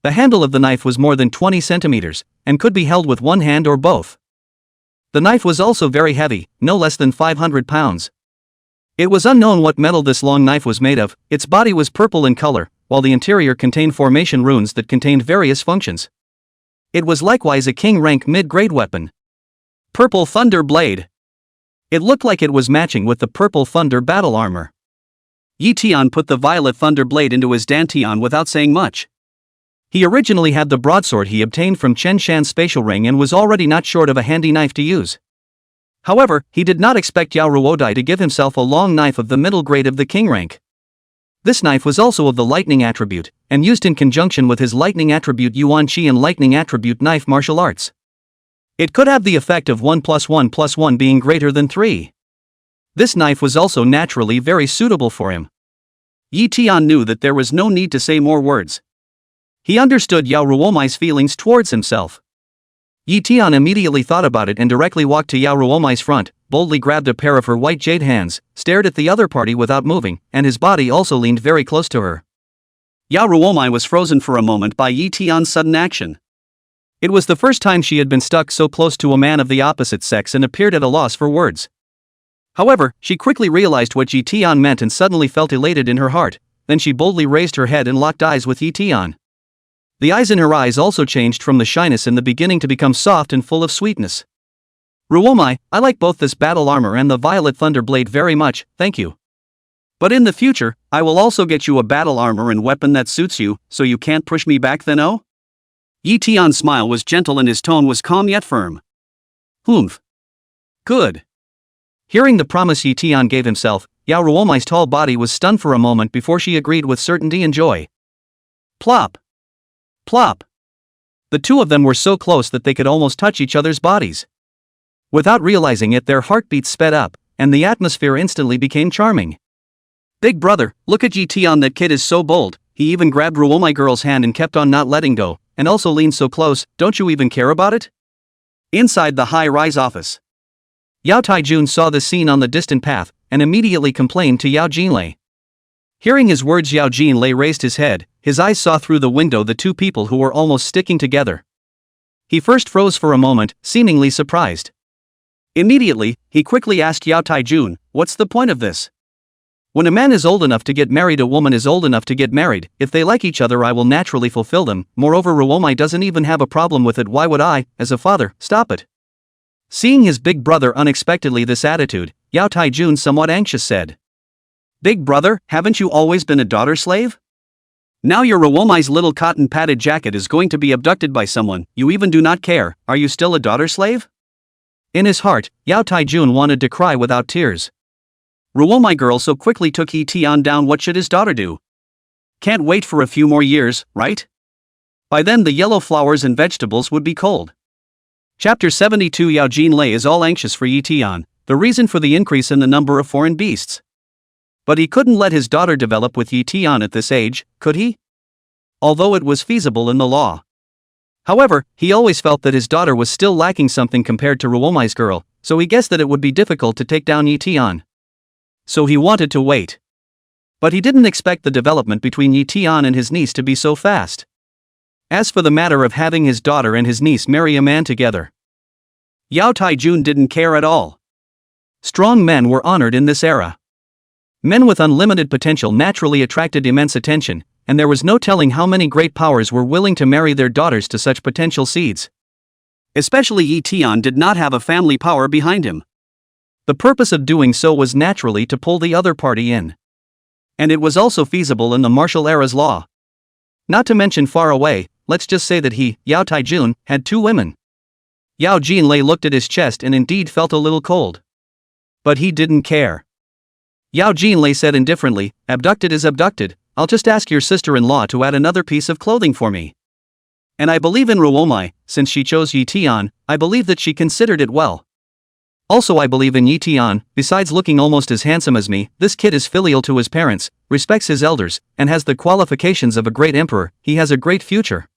The handle of the knife was more than 20 centimeters, and could be held with one hand or both. The knife was also very heavy, no less than 500 pounds. It was unknown what metal this long knife was made of. Its body was purple in color, while the interior contained formation runes that contained various functions. It was likewise a king rank mid-grade weapon. Purple Thunder Blade. It looked like it was matching with the purple thunder battle armor. Ye Tian put the violet thunder blade into his dantian without saying much. He originally had the broadsword he obtained from Chen Shan's spatial ring and was already not short of a handy knife to use. However, he did not expect Yao Ruowu to give himself a long knife of the middle grade of the king rank. This knife was also of the lightning attribute, and used in conjunction with his lightning attribute Yuan Qi and lightning attribute knife martial arts. It could have the effect of 1 + 1 + 1 being greater than 3. This knife was also naturally very suitable for him. Ye Tian knew that there was no need to say more words. He understood Yao Ruowu's feelings towards himself. Ye Tian immediately thought about it and directly walked to Yao Ruowu's front, boldly grabbed a pair of her white jade hands, stared at the other party without moving, and his body also leaned very close to her. Yao Ruowu was frozen for a moment by Ye Tian's sudden action. It was the first time she had been stuck so close to a man of the opposite sex and appeared at a loss for words. However, she quickly realized what Ye Tian meant and suddenly felt elated in her heart. Then she boldly raised her head and locked eyes with Ye Tian. The eyes in her eyes also changed from the shyness in the beginning to become soft and full of sweetness. "Ruowu, I like both this battle armor and the violet thunder blade very much, thank you. But in the future, I will also get you a battle armor and weapon that suits you, so you can't push me back then, oh?" Ye Tian's smile was gentle and his tone was calm yet firm. "Humph. Good." Hearing the promise Ye Tian gave himself, Yao Ruowu's tall body was stunned for a moment before she agreed with certainty and joy. Plop. Plop. The two of them were so close that they could almost touch each other's bodies. Without realizing it, their heartbeats sped up, and the atmosphere instantly became charming. "Big brother, look at Ye Tian, that kid is so bold." He even grabbed Ruowu girl's hand and kept on not letting go, and also leaned so close, don't you even care about it? Inside the high-rise office, Yao Taijun saw the scene on the distant path, and immediately complained to Yao Jinlei. Hearing his words, Yao Jinlei raised his head, his eyes saw through the window the two people who were almost sticking together. He first froze for a moment, seemingly surprised. Immediately, he quickly asked Yao Taijun, what's the point of this? When a man is old enough to get married, a woman is old enough to get married. If they like each other, I will naturally fulfill them. Moreover, Ruowu doesn't even have a problem with it. Why would I, as a father, stop it? Seeing his big brother unexpectedly this attitude, Yao Taijun, somewhat anxious, said, Big brother, haven't you always been a daughter slave? Now your Ruomu's little cotton padded jacket is going to be abducted by someone, you even do not care. Are you still a daughter slave? In his heart, Yao Taijun wanted to cry without tears. Ruowu girl so quickly took Ye Tian down, what should his daughter do? Can't wait for a few more years, right? By then the yellow flowers and vegetables would be cold. Chapter 72. Yao Jinlei is all anxious for Ye Tian, the reason for the increase in the number of foreign beasts. But he couldn't let his daughter develop with Ye Tian at this age, could he? Although it was feasible in the law. However, he always felt that his daughter was still lacking something compared to Ruomu's girl, so he guessed that it would be difficult to take down Ye Tian. So he wanted to wait. But he didn't expect the development between Ye Tian and his niece to be so fast. As for the matter of having his daughter and his niece marry a man together, Yao Taijun didn't care at all. Strong men were honored in this era. Men with unlimited potential naturally attracted immense attention, and there was no telling how many great powers were willing to marry their daughters to such potential seeds. Especially Ye Tian did not have a family power behind him. The purpose of doing so was naturally to pull the other party in. And it was also feasible in the martial era's law. Not to mention far away, let's just say that he, Yao Taijun, had two women. Yao Jinlei looked at his chest and indeed felt a little cold. But he didn't care. Yao Jinlei said indifferently, abducted is abducted, I'll just ask your sister-in-law to add another piece of clothing for me. And I believe in Ruowu, since she chose Ye Tian, I believe that she considered it well. Also I believe in Ye Tian, besides looking almost as handsome as me, this kid is filial to his parents, respects his elders, and has the qualifications of a great emperor. He has a great future.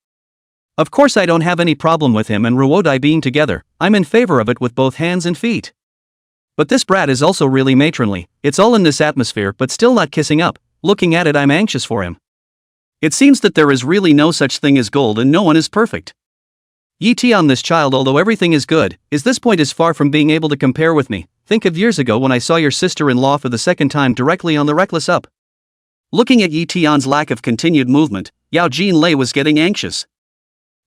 Of course I don't have any problem with him and Ruowu being together, I'm in favor of it with both hands and feet. But this brat is also really matronly, it's all in this atmosphere but still not kissing up, looking at it I'm anxious for him. It seems that there is really no such thing as gold and no one is perfect. Ye Tian, this child, although everything is good, is this point is far from being able to compare with me. Think of years ago when I saw your sister-in-law for the second time directly on the Reckless Up. Looking at Ye Tian's lack of continued movement, Yao Jinlei was getting anxious.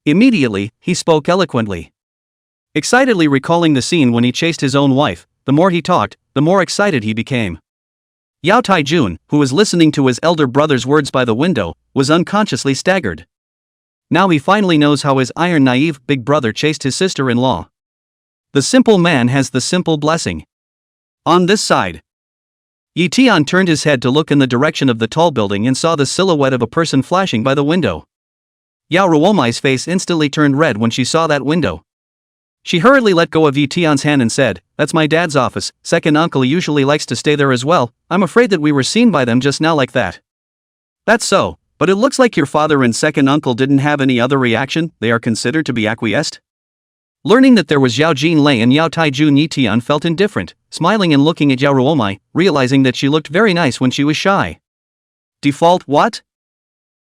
Immediately, he spoke eloquently. Excitedly recalling the scene when he chased his own wife, the more he talked, the more excited he became. Yao Taijun, who was listening to his elder brother's words by the window, was unconsciously staggered. Now he finally knows how his iron naive big brother chased his sister-in-law. The simple man has the simple blessing. On this side, Ye Tian turned his head to look in the direction of the tall building and saw the silhouette of a person flashing by the window. Yao Ruomu's face instantly turned red when she saw that window. She hurriedly let go of Ye Tian's hand and said, "That's my dad's office, second uncle usually likes to stay there as well, I'm afraid that we were seen by them just now like that." "That's so. But it looks like your father and second uncle didn't have any other reaction, they are considered to be acquiesced?" Learning that there was Yao Jinlei and Yao Taijun, Ye Tian felt indifferent, smiling and looking at Yao Ruowu, realizing that she looked very nice when she was shy. "Default what?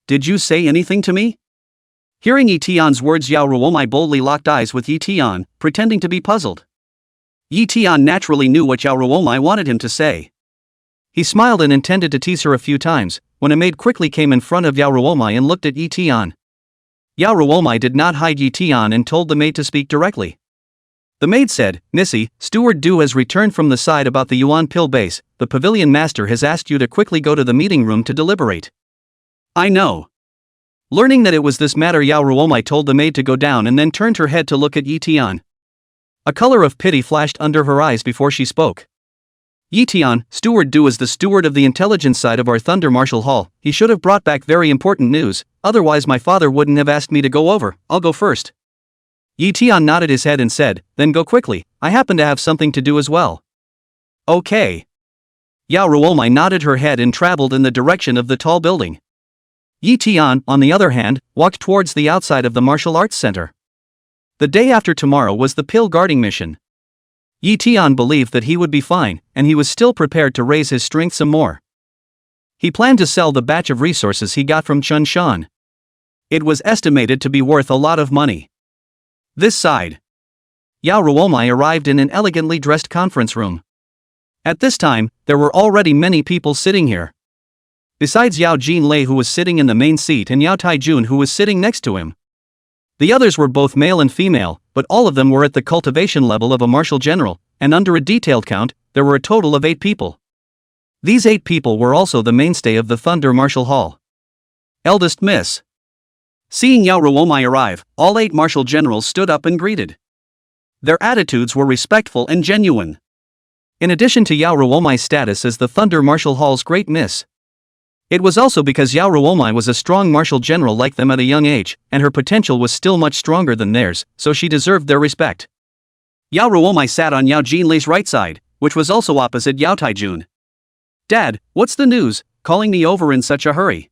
Did you say anything to me?" Hearing Ye Tian's words, Yao Ruowu boldly locked eyes with Ye Tian, pretending to be puzzled. Ye Tian naturally knew what Yao Ruowu wanted him to say. He smiled and intended to tease her a few times, when a maid quickly came in front of Yao Ruowu and looked at Ye Tian. Yao Ruowu did not hide Ye Tian and told the maid to speak directly. The maid said, "Missy, Steward Du has returned from the side about the Yuan Pill base, the pavilion master has asked you to quickly go to the meeting room to deliberate." "I know." Learning that it was this matter, Yao Ruowu told the maid to go down and then turned her head to look at Ye Tian. A color of pity flashed under her eyes before she spoke. "Ye Tian, Steward Du is the steward of the intelligence side of our Thunder Martial Hall, he should have brought back very important news, otherwise my father wouldn't have asked me to go over, I'll go first." Ye Tian nodded his head and said, "Then go quickly, I happen to have something to do as well." "Okay." Yao Ruowu nodded her head and traveled in the direction of the tall building. Ye Tian, on the other hand, walked towards the outside of the martial arts center. The day after tomorrow was the pill guarding mission. Ye Tian believed that he would be fine, and he was still prepared to raise his strength some more. He planned to sell the batch of resources he got from Chun Shan. It was estimated to be worth a lot of money. This side. Yao Ruowu arrived in an elegantly dressed conference room. At this time, there were already many people sitting here. Besides Yao Jinlei, who was sitting in the main seat, and Yao Taijun, who was sitting next to him. The others were both male and female, but all of them were at the cultivation level of a martial general, and under a detailed count, there were a total of 8 people. These 8 people were also the mainstay of the Thunder Martial Hall. Eldest Miss. Seeing Yao Ruowu arrive, all 8 martial generals stood up and greeted. Their attitudes were respectful and genuine. In addition to Yao Ruowu's status as the Thunder Martial Hall's great miss, it was also because Yao Ruowu was a strong martial general like them at a young age, and her potential was still much stronger than theirs, so she deserved their respect. Yao Ruowu sat on Yao Jinlei's right side, which was also opposite Yao Taijun. "Dad, what's the news, calling me over in such a hurry?"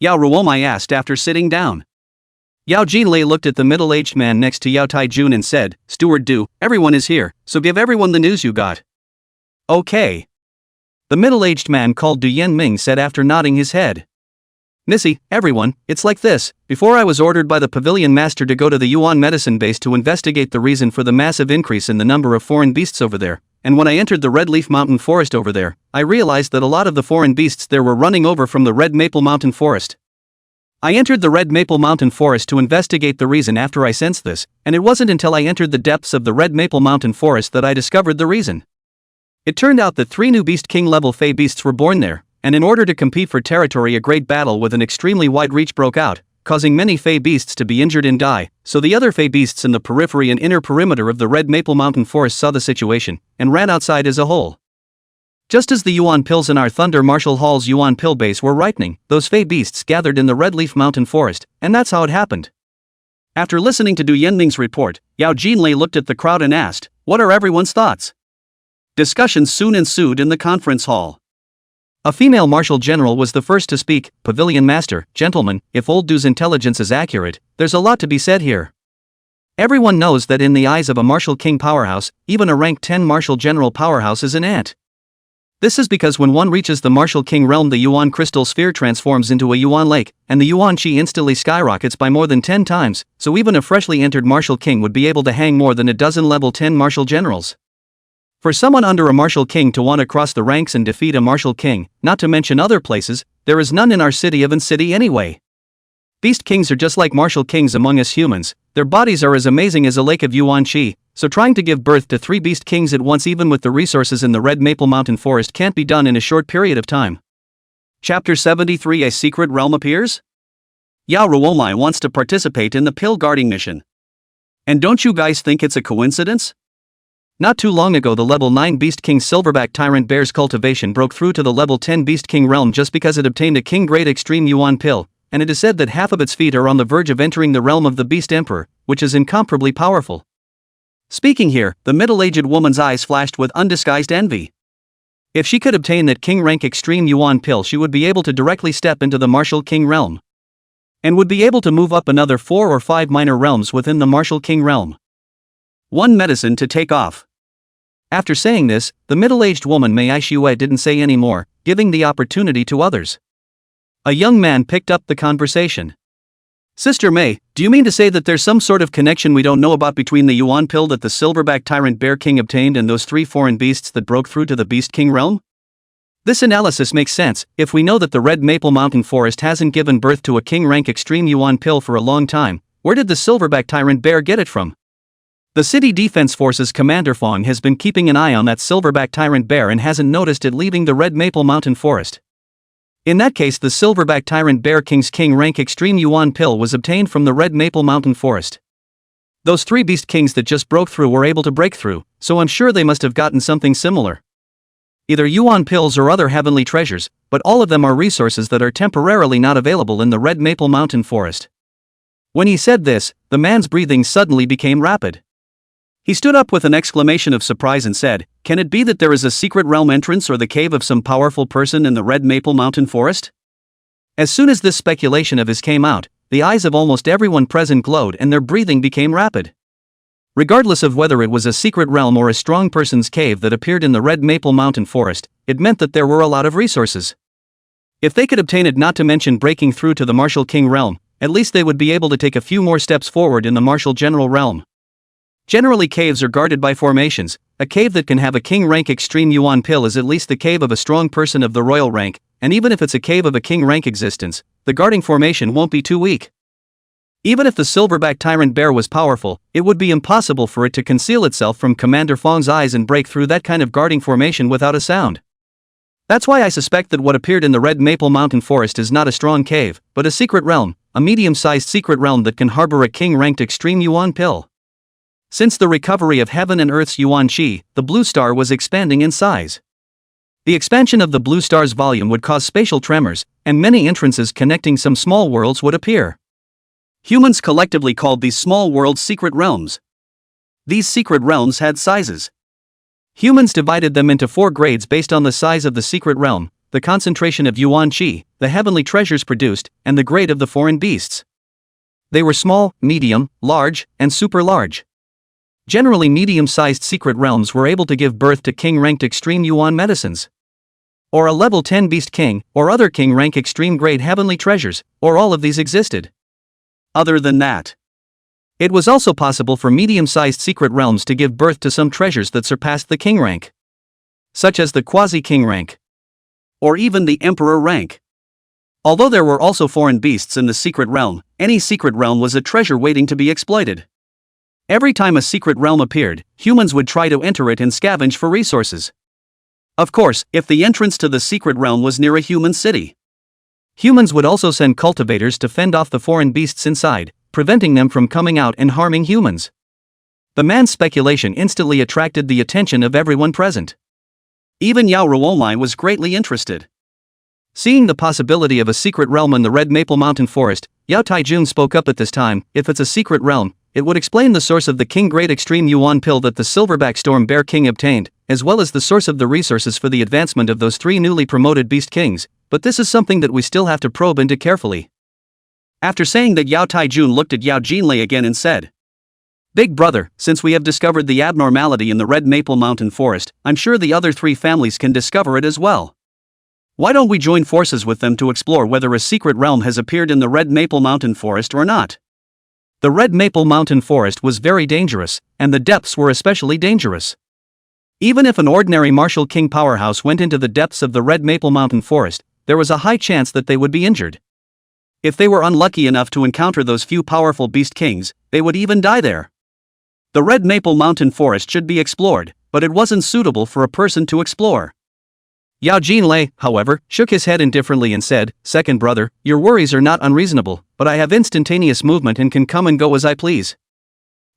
Yao Ruowu asked after sitting down. Yao Jinlei looked at the middle-aged man next to Yao Taijun and said, "Steward Du, everyone is here, so give everyone the news you got." "Okay." The middle-aged man called Du Yanming said after nodding his head. "Missy, everyone, it's like this. Before I was ordered by the pavilion master to go to the Yuan medicine base to investigate the reason for the massive increase in the number of foreign beasts over there, and when I entered the Red Leaf Mountain Forest over there, I realized that a lot of the foreign beasts there were running over from the Red Maple Mountain Forest. I entered the Red Maple Mountain Forest to investigate the reason after I sensed this, and it wasn't until I entered the depths of the Red Maple Mountain Forest that I discovered the reason. It turned out that 3 new Beast King level Fey beasts were born there, and in order to compete for territory a great battle with an extremely wide reach broke out, causing many Fey beasts to be injured and die, so the other Fey beasts in the periphery and inner perimeter of the Red Maple Mountain Forest saw the situation, and ran outside as a whole. Just as the Yuan pills in our Thunder Martial Hall's Yuan pill base were ripening, those Fey beasts gathered in the Red Leaf Mountain Forest, and that's how it happened." After listening to Du Yanming's report, Yao Jinlei looked at the crowd and asked, "What are everyone's thoughts?" Discussions soon ensued in the conference hall. A female martial general was the first to speak. "Pavilion master, gentlemen, if old Du's intelligence is accurate, there's a lot to be said here. Everyone knows that in the eyes of a martial king powerhouse, even a rank 10 martial general powerhouse is an ant. This is because when one reaches the martial king realm, the Yuan crystal sphere transforms into a Yuan lake, and the Yuan chi instantly skyrockets by more than 10 times, so even a freshly entered martial king would be able to hang more than a dozen level 10 martial generals. For someone under a martial king to want to cross the ranks and defeat a martial king, not to mention other places, there is none in our city of an city anyway. Beast kings are just like martial kings among us humans, their bodies are as amazing as a lake of Yuan chi, so trying to give birth to 3 beast kings at once even with the resources in the Red Maple Mountain Forest can't be done in a short period of time." Chapter 73: A Secret Realm Appears? Yao Ruowu wants to participate in the pill guarding mission. And don't you guys think it's a coincidence? Not too long ago the level 9 Beast King Silverback Tyrant Bear's cultivation broke through to the level 10 Beast King realm just because it obtained a King Grade Extreme Yuan pill, and it is said that half of its feet are on the verge of entering the realm of the Beast Emperor, which is incomparably powerful. Speaking here, the middle-aged woman's eyes flashed with undisguised envy. If she could obtain that King Rank Extreme Yuan pill, she would be able to directly step into the Martial King realm, and would be able to move up another 4 or 5 minor realms within the Martial King realm. One medicine to take off. After saying this, the middle-aged woman Mei Aishue didn't say any more, giving the opportunity to others. A young man picked up the conversation. "Sister Mei, do you mean to say that there's some sort of connection we don't know about between the Yuan pill that the Silverback Tyrant Bear King obtained and those 3 foreign beasts that broke through to the Beast King realm? This analysis makes sense. If we know that the Red Maple Mountain Forest hasn't given birth to a King Rank Extreme Yuan pill for a long time, where did the Silverback Tyrant Bear get it from? The City Defense Forces Commander Fong has been keeping an eye on that Silverback Tyrant Bear and hasn't noticed it leaving the Red Maple Mountain Forest. In that case, the Silverback Tyrant Bear King's King Rank Extreme Yuan pill was obtained from the Red Maple Mountain Forest. Those 3 Beast Kings that just broke through were able to break through, so I'm sure they must have gotten something similar. Either Yuan pills or other heavenly treasures, but all of them are resources that are temporarily not available in the Red Maple Mountain Forest." When he said this, the man's breathing suddenly became rapid. He stood up with an exclamation of surprise and said, "Can it be that there is a secret realm entrance or the cave of some powerful person in the Red Maple Mountain Forest?" As soon as this speculation of his came out, the eyes of almost everyone present glowed and their breathing became rapid. Regardless of whether it was a secret realm or a strong person's cave that appeared in the Red Maple Mountain Forest, it meant that there were a lot of resources. If they could obtain it, not to mention breaking through to the Martial King realm, at least they would be able to take a few more steps forward in the Martial General realm. Generally, caves are guarded by formations. A cave that can have a king rank extreme yuan pill is at least the cave of a strong person of the royal rank, and even if it's a cave of a king rank existence, the guarding formation won't be too weak. Even if the silverback tyrant bear was powerful, it would be impossible for it to conceal itself from Commander Fong's eyes and break through that kind of guarding formation without a sound. That's why I suspect that what appeared in the Red Maple Mountain Forest is not a strong cave, but a secret realm, a medium-sized secret realm that can harbor a king-ranked extreme yuan pill. Since the recovery of Heaven and Earth's Yuan Qi, the blue star was expanding in size. The expansion of the blue star's volume would cause spatial tremors, and many entrances connecting some small worlds would appear. Humans collectively called these small worlds secret realms. These secret realms had sizes. Humans divided them into 4 grades based on the size of the secret realm, the concentration of Yuan Qi, the heavenly treasures produced, and the grade of the foreign beasts. They were small, medium, large, and super large. Generally, medium-sized secret realms were able to give birth to king-ranked extreme yuan medicines, or a level 10 beast king, or other king-rank extreme grade heavenly treasures, or all of these existed. Other than that, it was also possible for medium-sized secret realms to give birth to some treasures that surpassed the king rank, such as the quasi-king rank, or even the emperor rank. Although there were also foreign beasts in the secret realm, any secret realm was a treasure waiting to be exploited. Every time a secret realm appeared, humans would try to enter it and scavenge for resources. Of course, if the entrance to the secret realm was near a human city. Humans would also send cultivators to fend off the foreign beasts inside, preventing them from coming out and harming humans. The man's speculation instantly attracted the attention of everyone present. Even Yao Ruowu was greatly interested. Seeing the possibility of a secret realm in the Red Maple Mountain Forest, Yao Taijun spoke up at this time. If it's a secret realm, it would explain the source of the King Great Extreme Yuan Pill that the Silverback Storm Bear King obtained, as well as the source of the resources for the advancement of those 3 newly promoted Beast Kings, but this is something that we still have to probe into carefully. After saying that, Yao Taijun looked at Yao Jinlei again and said, "Big brother, since we have discovered the abnormality in the Red Maple Mountain Forest, I'm sure the other 3 families can discover it as well. Why don't we join forces with them to explore whether a secret realm has appeared in the Red Maple Mountain Forest or not?" The Red Maple Mountain Forest was very dangerous, and the depths were especially dangerous. Even if an ordinary martial king powerhouse went into the depths of the Red Maple Mountain Forest, there was a high chance that they would be injured. If they were unlucky enough to encounter those few powerful beast kings, they would even die there. The Red Maple Mountain Forest should be explored, but it wasn't suitable for a person to explore. Yao Jinlei, however, shook his head indifferently and said, "Second brother, your worries are not unreasonable, but I have instantaneous movement and can come and go as I please.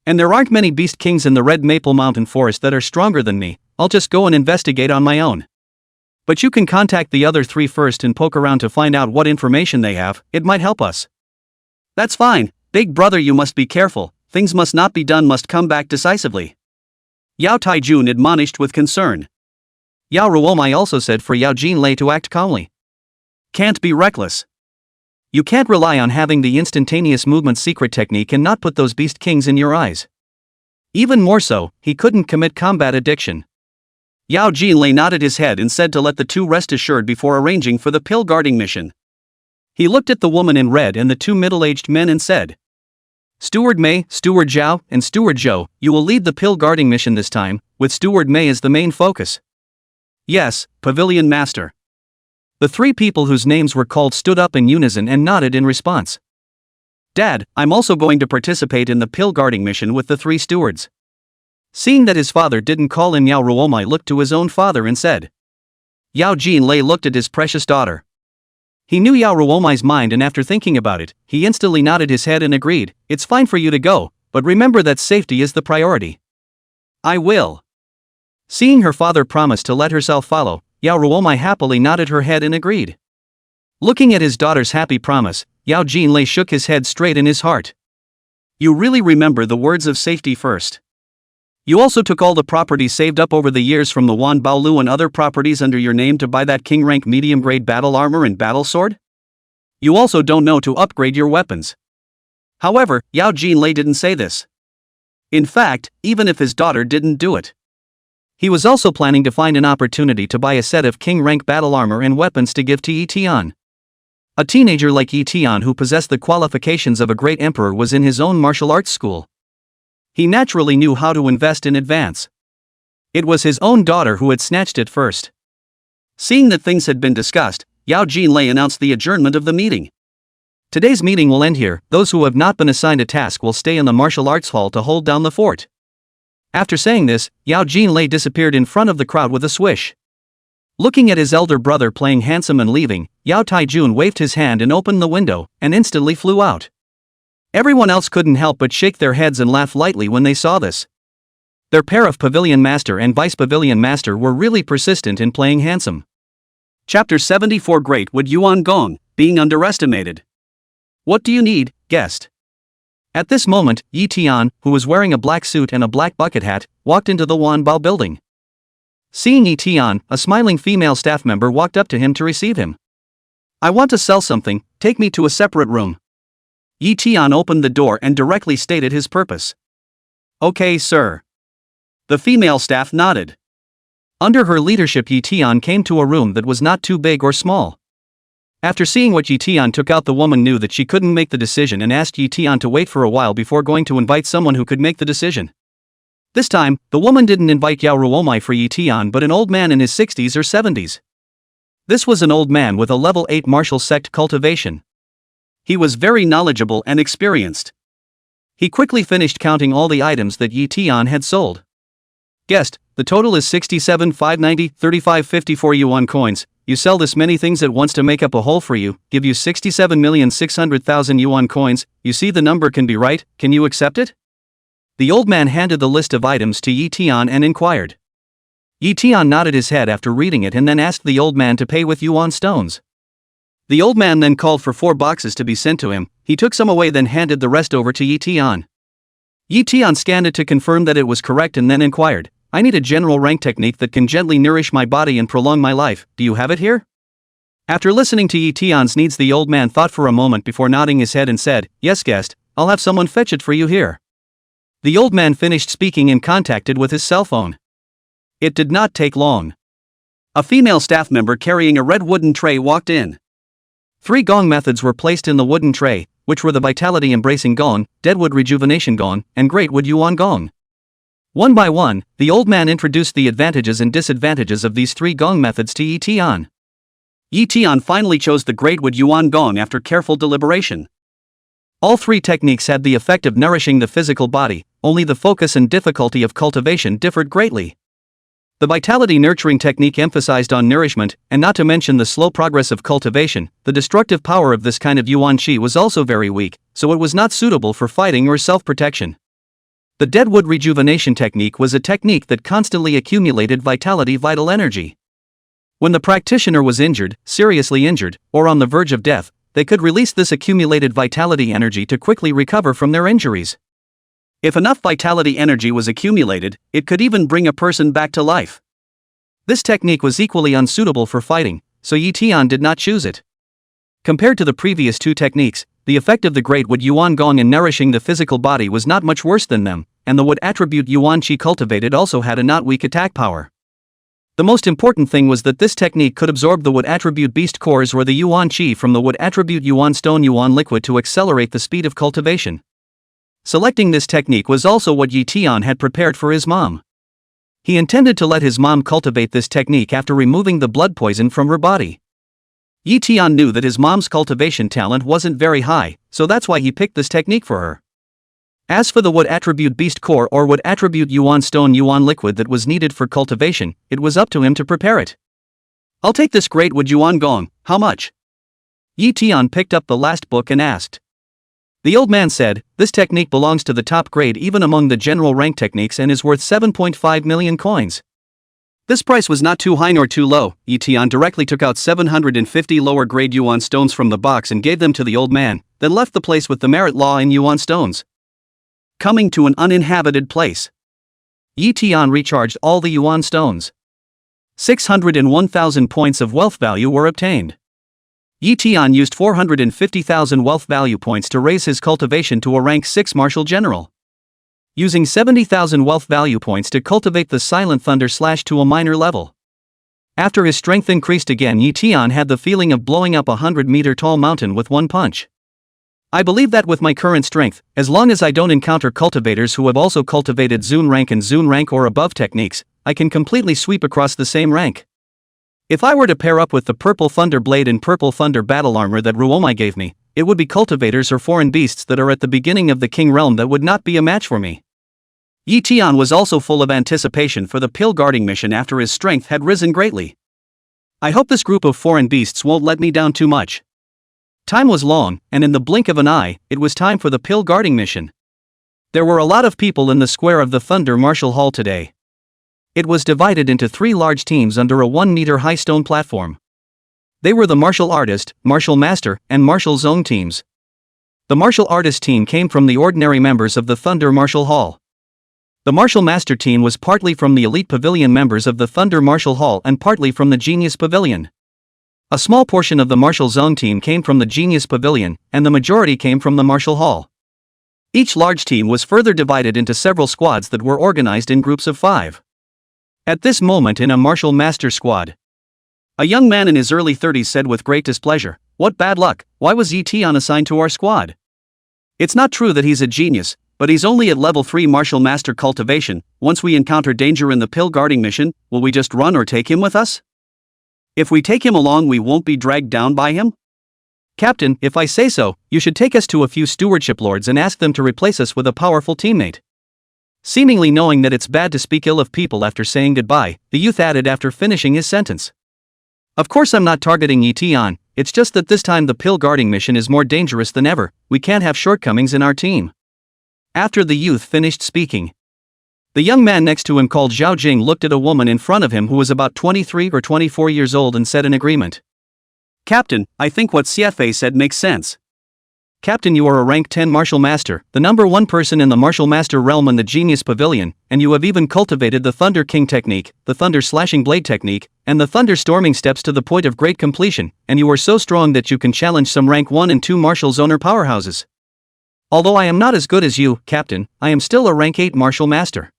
And there aren't many beast kings in the Red Maple Mountain Forest that are stronger than me. I'll just go and investigate on my own. But you can contact the other 3 first and poke around to find out what information they have, it might help us." "That's fine, big brother, you must be careful, things must not be done, must come back decisively," Yao Taijun admonished with concern. Yao Ruowu also said for Yao Jinlei to act calmly. "Can't be reckless. You can't rely on having the instantaneous movement secret technique and not put those beast kings in your eyes. Even more so, he couldn't commit combat addiction." Yao Jinlei nodded his head and said to let the 2 rest assured before arranging for the pill guarding mission. He looked at the woman in red and the 2 middle-aged men and said, "Steward Mei, Steward Zhao, and Steward Zhou, you will lead the pill guarding mission this time, with Steward Mei as the main focus." "Yes, Pavilion Master." The 3 people whose names were called stood up in unison and nodded in response. "Dad, I'm also going to participate in the pill guarding mission with the 3 stewards." Seeing that his father didn't call in, Yao Ruowu looked to his own father and said. Yao Jinlei looked at his precious daughter. He knew Yao Ruowu's mind, and after thinking about it, he instantly nodded his head and agreed, "It's fine for you to go, but remember that safety is the priority." "I will." Seeing her father promise to let herself follow, Yao Ruowu happily nodded her head and agreed. Looking at his daughter's happy promise, Yao Jinlei shook his head straight in his heart. "You really remember the words of safety first. You also took all the properties saved up over the years from the Wan Baolu and other properties under your name to buy that king rank medium grade battle armor and battle sword?" You also don't know to upgrade your weapons. However, Yao Jinlei didn't say this. In fact, even if his daughter didn't do it, he was also planning to find an opportunity to buy a set of king-rank battle armor and weapons to give to Ye Tian. A teenager like Ye Tian who possessed the qualifications of a great emperor was in his own martial arts school. He naturally knew how to invest in advance. It was his own daughter who had snatched it first. Seeing that things had been discussed, Yao Jinlei announced the adjournment of the meeting. Today's meeting will end here. Those who have not been assigned a task will stay in the martial arts hall to hold down the fort. After saying this, Yao Jinlei disappeared in front of the crowd with a swish. Looking at his elder brother playing handsome and leaving, Yao Taijun waved his hand and opened the window, and instantly flew out. Everyone else couldn't help but shake their heads and laugh lightly when they saw this. Their pair of Pavilion Master and Vice Pavilion Master were really persistent in playing handsome. Chapter 74 Great Wood Yuan Gong, Being Underestimated. What do you need, guest? At this moment, Ye Tian, who was wearing a black suit and a black bucket hat, walked into the Wanbao building. Seeing Ye Tian, a smiling female staff member walked up to him to receive him. I want to sell something, take me to a separate room. Ye Tian opened the door and directly stated his purpose. Okay, sir. The female staff nodded. Under her leadership, Ye Tian came to a room that was not too big or small. After seeing what Ye Tian took out, the woman knew that she couldn't make the decision and asked Ye Tian to wait for a while before going to invite someone who could make the decision. This time, the woman didn't invite Yao Ruowu for Ye Tian but an old man in his 60s or 70s. This was an old man with a level 8 martial sect cultivation. He was very knowledgeable and experienced. He quickly finished counting all the items that Ye Tian had sold. Guest, the total is 67,590, 3554 yuan coins. You sell this many things at once to make up a whole for you, give you 67,600,000 yuan coins. You see the number can be right, can you accept it? The old man handed the list of items to Ye Tian and inquired. Ye Tian nodded his head after reading it and then asked the old man to pay with yuan stones. The old man then called for 4 boxes to be sent to him. He took some away, then handed the rest over to Ye Tian. Ye Tian scanned it to confirm that it was correct and then inquired, I need a general rank technique that can gently nourish my body and prolong my life. Do you have it here? After listening to Ye Tian's needs, the old man thought for a moment before nodding his head and said, Yes, guest, I'll have someone fetch it for you here. The old man finished speaking and contacted with his cell phone. It did not take long. A female staff member carrying a red wooden tray walked in. 3 gong methods were placed in the wooden tray, which were the Vitality Embracing Gong, Deadwood Rejuvenation Gong, and Great Wood Yuan Gong. One by one, the old man introduced the advantages and disadvantages of these 3 gong methods to Ye Tian. Ye Tian finally chose the Great Wood Yuan Gong after careful deliberation. All 3 techniques had the effect of nourishing the physical body, only the focus and difficulty of cultivation differed greatly. The vitality nurturing technique emphasized on nourishment, and not to mention the slow progress of cultivation. The destructive power of this kind of yuan qi was also very weak, so it was not suitable for fighting or self-protection. The Deadwood Rejuvenation technique was a technique that constantly accumulated vital energy. When the practitioner was injured, seriously injured, or on the verge of death, they could release this accumulated vitality energy to quickly recover from their injuries. If enough vitality energy was accumulated, it could even bring a person back to life. This technique was equally unsuitable for fighting, so Ye Tian did not choose it. Compared to the previous 2 techniques, the effect of the Great Wood Yuan Gong in nourishing the physical body was not much worse than them, and the wood attribute yuan qi cultivated also had a not weak attack power. The most important thing was that this technique could absorb the wood attribute beast cores or the yuan qi from the wood attribute yuan stone yuan liquid to accelerate the speed of cultivation. Selecting this technique was also what Ye Tian had prepared for his mom. He intended to let his mom cultivate this technique after removing the blood poison from her body. Ye Tian knew that his mom's cultivation talent wasn't very high, so that's why he picked this technique for her. As for the wood attribute beast core or wood attribute yuan stone yuan liquid that was needed for cultivation, it was up to him to prepare it. I'll take this Great Wood Yuan Gong, how much? Ye Tian picked up the last book and asked. The old man said, this technique belongs to the top grade even among the general rank techniques and is worth 7.5 million coins. This price was not too high nor too low. Ye Tian directly took out 750 lower grade yuan stones from the box and gave them to the old man, then left the place with the merit law in yuan stones. Coming to an uninhabited place, Ye Tian recharged all the yuan stones. 601,000 points of wealth value were obtained. Ye Tian used 450,000 wealth value points to raise his cultivation to a rank 6 martial general. Using 70,000 wealth value points to cultivate the Silent Thunder Slash to a minor level. After his strength increased again, Ye Tian had the feeling of blowing up a 100-meter tall mountain with one punch. I believe that with my current strength, as long as I don't encounter cultivators who have also cultivated Zun rank and Zun rank or above techniques, I can completely sweep across the same rank. If I were to pair up with the Purple Thunder Blade and Purple Thunder Battle Armor that Ruomu gave me, it would be cultivators or foreign beasts that are at the beginning of the King Realm that would not be a match for me. Ye Tian was also full of anticipation for the pill guarding mission after his strength had risen greatly. I hope this group of foreign beasts won't let me down too much. Time was long, and in the blink of an eye, it was time for the pill guarding mission. There were a lot of people in the square of the Thunder Martial Hall today. It was divided into 3 large teams under a 1-meter high stone platform. They were the Martial Artist, Martial Master, and Martial Zone teams. The Martial Artist team came from the ordinary members of the Thunder Martial Hall. The Martial Master team was partly from the elite pavilion members of the Thunder Martial Hall and partly from the Genius Pavilion. A small portion of the Martial Zone team came from the Genius Pavilion, and the majority came from the Martial Hall. Each large team was further divided into several squads that were organized in groups of 5. At this moment in a Martial Master squad, a young man in his early 30s said with great displeasure, "What bad luck, why was Ye Tian assigned to our squad? It's not true that he's a genius, but he's only at level 3 Martial Master cultivation. Once we encounter danger in the pill guarding mission, will we just run or take him with us? If we take him along, we won't be dragged down by him? Captain, if I say so, you should take us to a few stewardship lords and ask them to replace us with a powerful teammate." Seemingly knowing that it's bad to speak ill of people after saying goodbye, the youth added after finishing his sentence. "Of course I'm not targeting Ye Tian, it's just that this time the pill guarding mission is more dangerous than ever, we can't have shortcomings in our team." After the youth finished speaking, the young man next to him called Zhao Jing looked at a woman in front of him who was about 23 or 24 years old and said in agreement, "Captain, I think what CFA said makes sense. Captain, you are a rank 10 Martial Master, the number 1 person in the Martial Master realm in the Genius Pavilion, and you have even cultivated the Thunder King technique, the Thunder Slashing Blade technique, and the Thunder Storming steps to the point of great completion, and you are so strong that you can challenge some rank 1 and 2 Martial Zoner powerhouses. Although I am not as good as you, Captain, I am still a rank 8 Martial Master.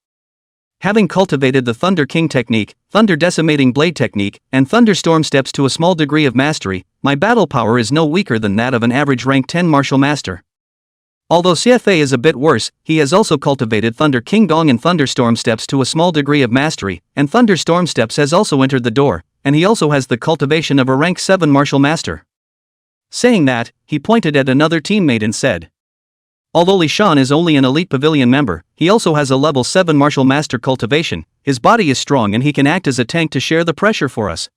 Having cultivated the Thunder King technique, Thunder Decimating Blade technique, and Thunderstorm steps to a small degree of mastery, my battle power is no weaker than that of an average rank 10 Martial Master. Although CFA is a bit worse, he has also cultivated Thunder King Gong and Thunderstorm steps to a small degree of mastery, and Thunderstorm steps has also entered the door, and he also has the cultivation of a rank 7 Martial Master." Saying that, he pointed at another teammate and said, "Although Li Shan is only an elite pavilion member, he also has a level 7 Martial Master cultivation, his body is strong and he can act as a tank to share the pressure for us.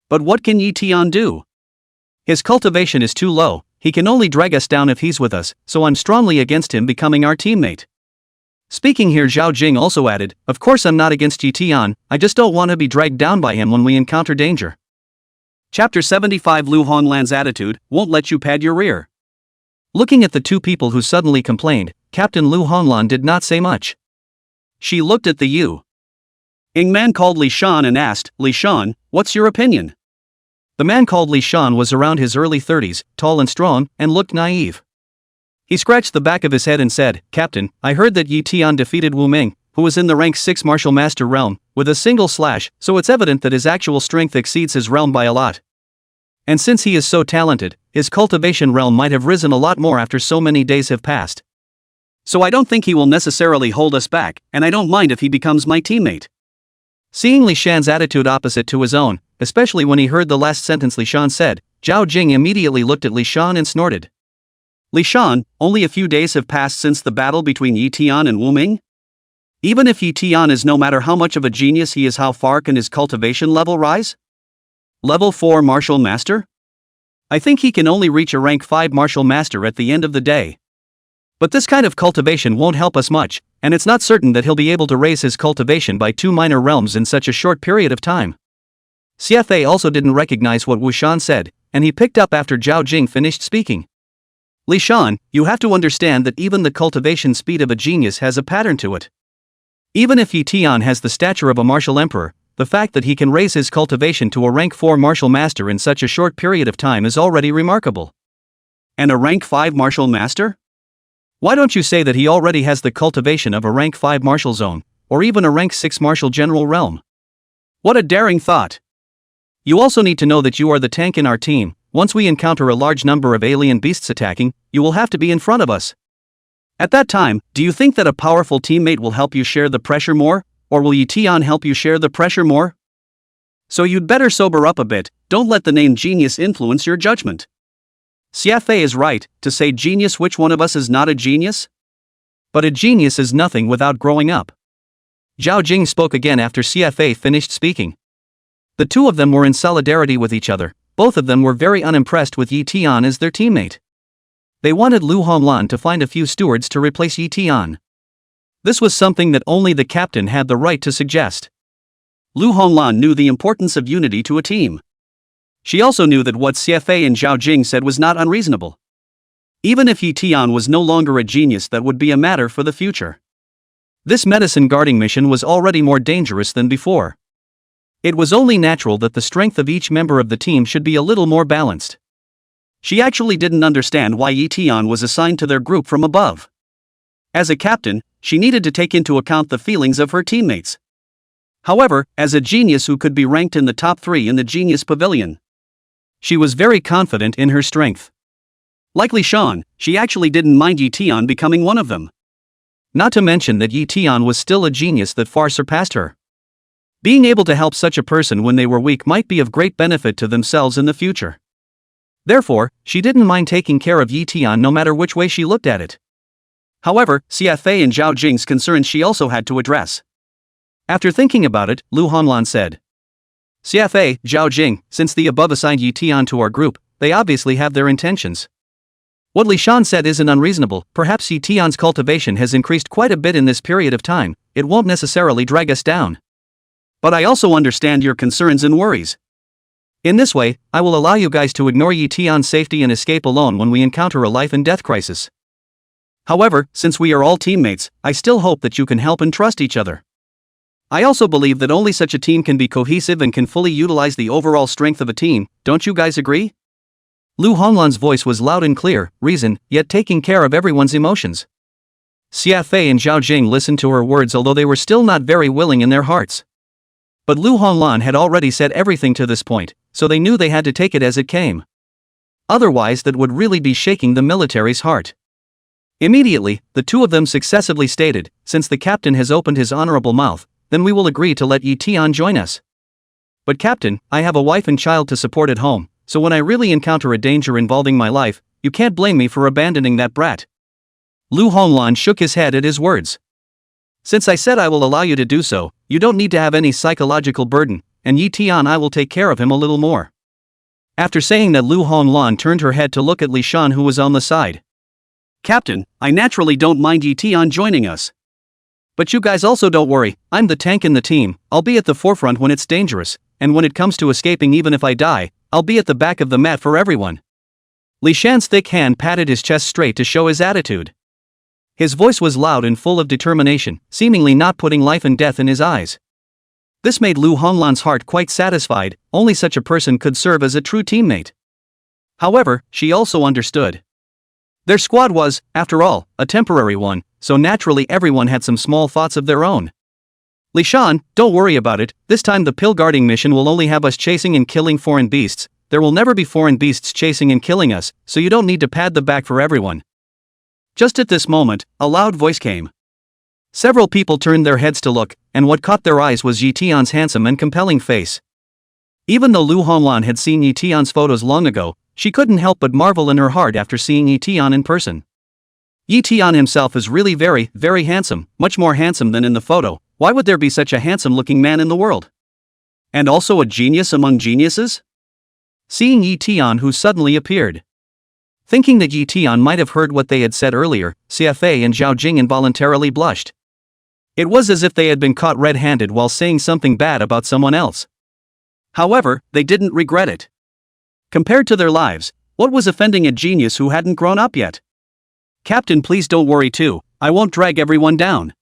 But what can Ye Tian do? His cultivation is too low, he can only drag us down if he's with us, so I'm strongly against him becoming our teammate." Speaking here, Zhao Jing also added, "Of course I'm not against Ye Tian, I just don't want to be dragged down by him when we encounter danger." Chapter 75 Lu Honglan's attitude won't let you pad your rear. Looking at the 2 people who suddenly complained, Captain Lu Honglan did not say much. She looked at the Ying man called Li Shan and asked, "Li Shan, what's your opinion?" The man called Li Shan was around his early 30s, tall and strong, and looked naive. He scratched the back of his head and said, "Captain, I heard that Ye Tian defeated Wuming, who was in the rank 6 Martial Master realm, with a single slash, so it's evident that his actual strength exceeds his realm by a lot. And since he is so talented, his cultivation realm might have risen a lot more after so many days have passed. So I don't think he will necessarily hold us back, and I don't mind if he becomes my teammate." Seeing Li Shan's attitude opposite to his own, especially when he heard the last sentence Li Shan said, Zhao Jing immediately looked at Li Shan and snorted. "Li Shan, only a few days have passed since the battle between Ye Tian and Wuming? Even if Ye Tian is no matter how much of a genius he is, how far can his cultivation level rise? Level 4 Martial Master? I think he can only reach a rank 5 Martial Master at the end of the day. But this kind of cultivation won't help us much, and it's not certain that he'll be able to raise his cultivation by 2 minor realms in such a short period of time." CFA also didn't recognize what Wu Shan said, and he picked up after Zhao Jing finished speaking. "Li Shan, you have to understand that even the cultivation speed of a genius has a pattern to it. Even if Ye Tian has the stature of a martial emperor, the fact that he can raise his cultivation to a rank 4 martial master in such a short period of time is already remarkable. And a rank 5 martial master? Why don't you say that he already has the cultivation of a rank 5 martial zone, or even a rank 6 martial general realm? What a daring thought! You also need to know that you are the tank in our team. Once we encounter a large number of alien beasts attacking, you will have to be in front of us. At that time, do you think that a powerful teammate will help you share the pressure more, or will Ye Tian help you share the pressure more? So you'd better sober up a bit, don't let the name genius influence your judgment. Xiafei is right, to say genius, which one of us is not a genius? But a genius is nothing without growing up. Zhao Jing spoke again after Xiafei finished speaking. The two of them were in solidarity with each other, both of them were very unimpressed with Ye Tian as their teammate. They wanted Lu Honglan to find a few stewards to replace Ye Tian. This was something that only the captain had the right to suggest. Lu Honglan knew the importance of unity to a team. She also knew that what Xiafei and Zhao Jing said was not unreasonable. Even if Ye Tian was no longer a genius, that would be a matter for the future. This medicine guarding mission was already more dangerous than before. It was only natural that the strength of each member of the team should be a little more balanced. She actually didn't understand why Ye Tian was assigned to their group from above. As a captain, she needed to take into account the feelings of her teammates. However, as a genius who could be ranked in the top 3 in the Genius Pavilion, she was very confident in her strength. Like Li Shan, she actually didn't mind Ye Tian becoming one of them. Not to mention that Ye Tian was still a genius that far surpassed her. Being able to help such a person when they were weak might be of great benefit to themselves in the future. Therefore, she didn't mind taking care of Ye Tian no matter which way she looked at it. However, Xiafei and Zhao Jing's concerns she also had to address. After thinking about it, Lu Honglan said, Xiafei, Zhao Jing, since the above assigned Ye Tian to our group, they obviously have their intentions. What Li Shan said isn't unreasonable. Perhaps Ye Tian's cultivation has increased quite a bit in this period of time, it won't necessarily drag us down. But I also understand your concerns and worries. In this way, I will allow you guys to ignore Ye Tian's safety and escape alone when we encounter a life and death crisis. However, since we are all teammates, I still hope that you can help and trust each other. I also believe that only such a team can be cohesive and can fully utilize the overall strength of a team, don't you guys agree? Lu Honglan's voice was loud and clear, reasoned, yet taking care of everyone's emotions. Xiafei and Zhao Jing listened to her words, although they were still not very willing in their hearts. But Lu Honglan had already said everything to this point, so they knew they had to take it as it came. Otherwise, that would really be shaking the military's heart. Immediately, the two of them successively stated, since the captain has opened his honorable mouth, then we will agree to let Ye Tian join us. But Captain, I have a wife and child to support at home, so when I really encounter a danger involving my life, you can't blame me for abandoning that brat. Lu Honglan shook his head at his words. Since I said I will allow you to do so, you don't need to have any psychological burden, and Ye Tian I will take care of him a little more. After saying that, Lu Honglan turned her head to look at Li Shan, who was on the side. Captain, I naturally don't mind Ye Tian joining us. But you guys also don't worry, I'm the tank in the team, I'll be at the forefront when it's dangerous, and when it comes to escaping, even if I die, I'll be at the back of the mat for everyone. Li Shan's thick hand patted his chest straight to show his attitude. His voice was loud and full of determination, seemingly not putting life and death in his eyes. This made Lu Honglan's heart quite satisfied, only such a person could serve as a true teammate. However, she also understood. Their squad was, after all, a temporary one, so naturally everyone had some small thoughts of their own. Li Shan, don't worry about it, this time the pill guarding mission will only have us chasing and killing foreign beasts, there will never be foreign beasts chasing and killing us, so you don't need to pad the back for everyone. Just at this moment, a loud voice came. Several people turned their heads to look, and what caught their eyes was Ye Tian's handsome and compelling face. Even though Lu Honglan had seen Ye Tian's photos long ago, she couldn't help but marvel in her heart after seeing Ye Tian in person. Ye Tian himself is really very, very handsome, much more handsome than in the photo. Why would there be such a handsome-looking man in the world? And also a genius among geniuses? Seeing Ye Tian, who suddenly appeared. Thinking that Ye Tian might have heard what they had said earlier, Xiafei and Zhao Jing involuntarily blushed. It was as if they had been caught red-handed while saying something bad about someone else. However, they didn't regret it. Compared to their lives, what was offending a genius who hadn't grown up yet? Captain, please don't worry too, I won't drag everyone down.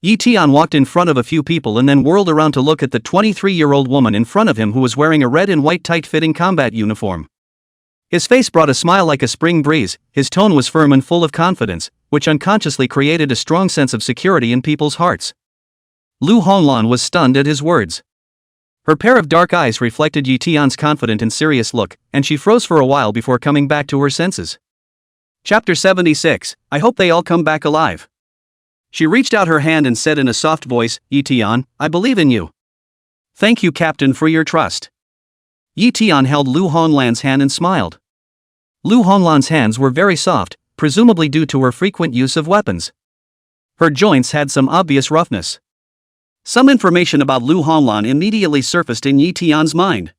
Ye Tian walked in front of a few people and then whirled around to look at the 23-year-old woman in front of him who was wearing a red and white tight-fitting combat uniform. His face brought a smile like a spring breeze, his tone was firm and full of confidence, which unconsciously created a strong sense of security in people's hearts. Lu Honglan was stunned at his words. Her pair of dark eyes reflected Ye Tian's confident and serious look, and she froze for a while before coming back to her senses. Chapter 76, I hope they all come back alive. She reached out her hand and said in a soft voice, Ye Tian, I believe in you. Thank you, Captain, for your trust. Ye Tian held Lu Honglan's hand and smiled. Lu Honglan's hands were very soft, presumably due to her frequent use of weapons. Her joints had some obvious roughness. Some information about Lu Honglan immediately surfaced in Ye Tian's mind.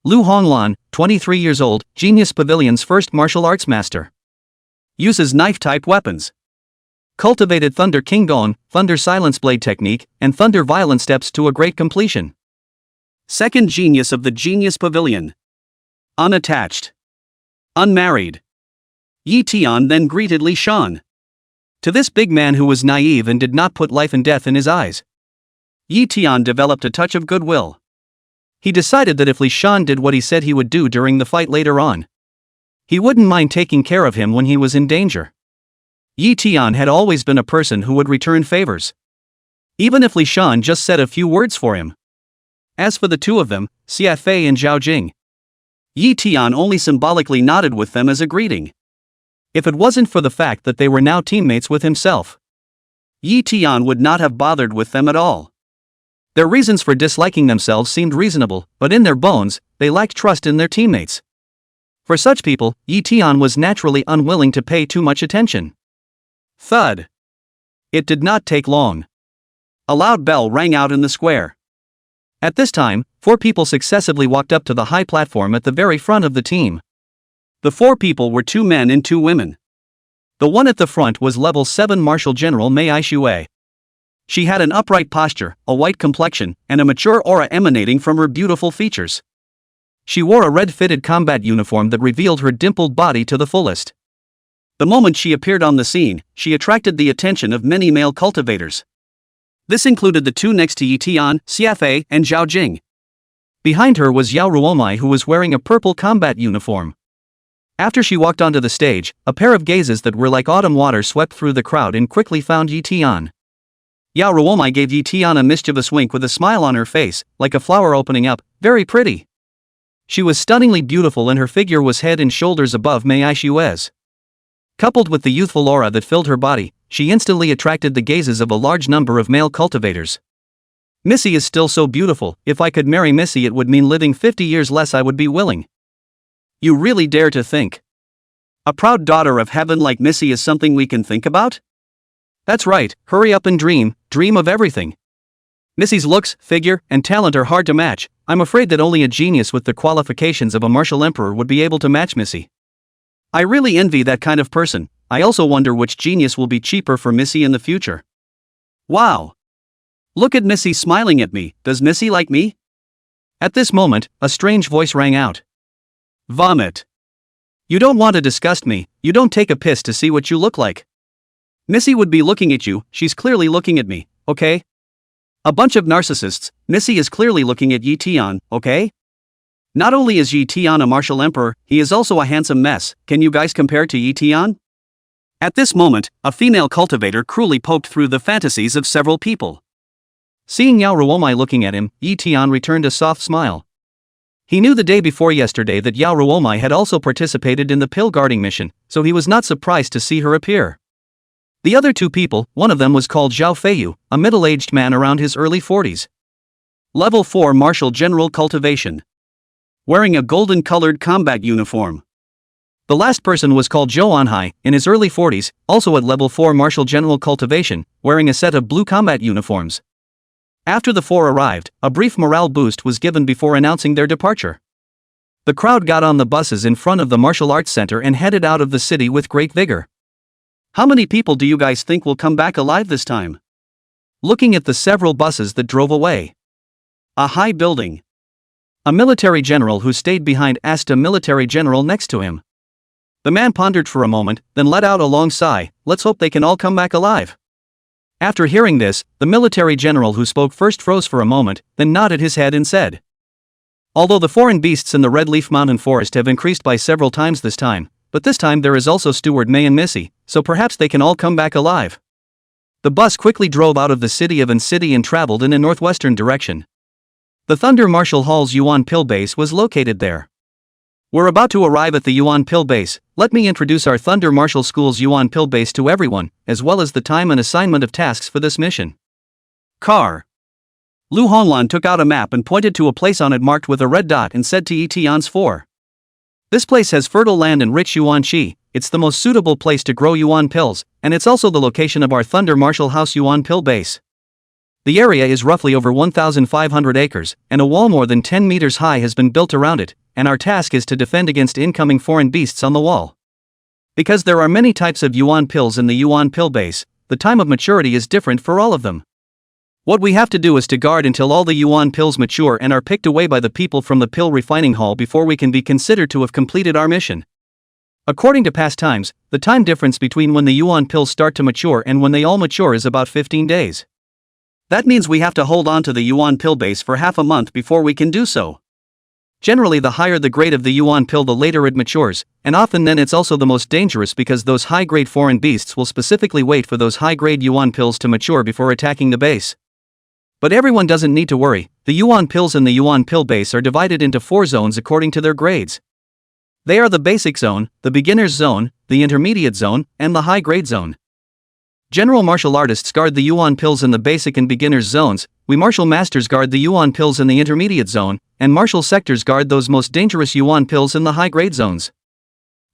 Lu Honglan, 23 years old, Genius Pavilion's first martial arts master. Uses knife-type weapons. Cultivated Thunder King Gon, Thunder Silence Blade technique, and Thunder Violent steps to a great completion. Second genius of the Genius Pavilion. Unattached. Unmarried. Ye Tian then greeted Li Shan. To this big man who was naive and did not put life and death in his eyes, Ye Tian developed a touch of goodwill. He decided that if Li Shan did what he said he would do during the fight later on, he wouldn't mind taking care of him when he was in danger. Ye Tian had always been a person who would return favors, even if Li Shan just said a few words for him. As for the two of them, Xia Fei and Zhao Jing, Ye Tian only symbolically nodded with them as a greeting. If it wasn't for the fact that they were now teammates with himself, Ye Tian would not have bothered with them at all. Their reasons for disliking themselves seemed reasonable, but in their bones, they lacked trust in their teammates. For such people, Ye Tian was naturally unwilling to pay too much attention. Thud. It did not take long. A loud bell rang out in the square. At this time, 4 people successively walked up to the high platform at the very front of the team. The 4 people were 2 men and 2 women. The one at the front was level 7 Martial General Mei Aishue. She had an upright posture, a white complexion, and a mature aura emanating from her beautiful features. She wore a red-fitted combat uniform that revealed her dimpled body to the fullest. The moment she appeared on the scene, she attracted the attention of many male cultivators. This included the 2 next to Ye Tian, Xia Fei, and Zhao Jing. Behind her was Yao Ruowu, who was wearing a purple combat uniform. After she walked onto the stage, a pair of gazes that were like autumn water swept through the crowd and quickly found Ye Tian. Yao Ruowu gave Ye Tian a mischievous wink with a smile on her face, like a flower opening up, very pretty. She was stunningly beautiful and her figure was head and shoulders above Mei Aishue's. Coupled with the youthful aura that filled her body, she instantly attracted the gazes of a large number of male cultivators. Missy is still so beautiful, if I could marry Missy it would mean living 50 years less. I would be willing. You really dare to think a proud daughter of heaven like Missy is something we can think about? That's right, hurry up and dream of everything. Missy's looks, figure, and talent are hard to match. I'm afraid that only a genius with the qualifications of a martial emperor would be able to match Missy. I really envy that kind of person. I also wonder which genius will be cheaper for Missy in the future. Wow! Look at Missy smiling at me. Does Missy like me? At this moment, a strange voice rang out. Vomit. You don't want to disgust me, you don't take a piss to see what you look like. Missy would be looking at you, she's clearly looking at me, okay? A bunch of narcissists. Missy is clearly looking at Ye Tian, okay? Not only is Ye Tian a martial emperor, he is also a handsome mess. Can you guys compare to Ye Tian? At this moment, a female cultivator cruelly poked through the fantasies of several people. Seeing Yao Ruowu looking at him, Ye Tian returned a soft smile. He knew the day before yesterday that Yao Ruowu had also participated in the pill guarding mission, so he was not surprised to see her appear. The other 2 people, one of them was called Zhao Feiyu, a middle-aged man around his early 40s. Level 4 Martial General Cultivation. Wearing a golden-colored combat uniform. The last person was called Zhou Anhai, in his early 40s, also at level 4 Martial General Cultivation, wearing a set of blue combat uniforms. After the 4 arrived, a brief morale boost was given before announcing their departure. The crowd got on the buses in front of the martial arts center and headed out of the city with great vigor. How many people do you guys think will come back alive this time? Looking at the several buses that drove away. A high building. A military general who stayed behind asked a military general next to him. The man pondered for a moment, then let out a long sigh. Let's hope they can all come back alive. After hearing this, the military general who spoke first froze for a moment, then nodded his head and said, "Although the foreign beasts in the Red Leaf Mountain Forest have increased by several times this time, but this time there is also Steward May and Missy, so perhaps they can all come back alive." The bus quickly drove out of the city of An City and traveled in a northwestern direction. The Thunder Martial Hall's Yuan Pill base was located there. We're about to arrive at the Yuan Pill base. Let me introduce our Thunder Martial School's Yuan Pill base to everyone, as well as the time and assignment of tasks for this mission. Car. Lu Honglin took out a map and pointed to a place on it marked with a red dot and said to Ye Tian's 4. "This place has fertile land and rich yuan qi. It's the most suitable place to grow yuan pills, and it's also the location of our Thunder Martial House Yuan Pill base. The area is roughly over 1,500 acres, and a wall more than 10 meters high has been built around it, and our task is to defend against incoming foreign beasts on the wall. Because there are many types of yuan pills in the Yuan Pill base, the time of maturity is different for all of them. What we have to do is to guard until all the yuan pills mature and are picked away by the people from the pill refining hall before we can be considered to have completed our mission. According to past times, the time difference between when the yuan pills start to mature and when they all mature is about 15 days. That means we have to hold on to the yuan pill base for half a month before we can do so. Generally, the higher the grade of the yuan pill, the later it matures, and often then it's also the most dangerous because those high-grade foreign beasts will specifically wait for those high-grade yuan pills to mature before attacking the base. But everyone doesn't need to worry. The yuan pills in the yuan pill base are divided into 4 zones according to their grades. They are the basic zone, the beginner's zone, the intermediate zone, and the high-grade zone. General martial artists guard the yuan pills in the basic and beginner's zones, we martial masters guard the yuan pills in the intermediate zone, and martial sectors guard those most dangerous yuan pills in the high-grade zones.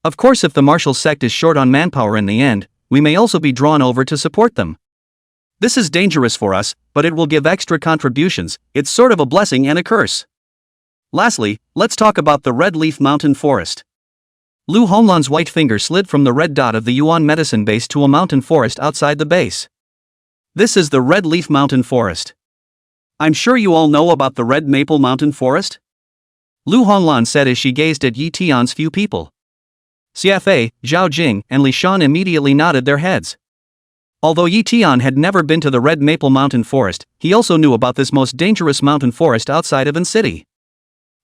Of course, if the martial sect is short on manpower in the end, we may also be drawn over to support them. This is dangerous for us, but it will give extra contributions. It's sort of a blessing and a curse. Lastly, let's talk about the Red Leaf Mountain Forest. Lu Honglan's white finger slid from the red dot of the Yuan medicine base to a mountain forest outside the base. This is the Red Leaf Mountain Forest. I'm sure you all know about the Red Maple Mountain Forest? Lu Honglan said as she gazed at Ye Tian's few people. Xiafei, Zhao Jing, and Li Shan immediately nodded their heads. Although Ye Tian had never been to the Red Maple Mountain Forest, he also knew about this most dangerous mountain forest outside of An City.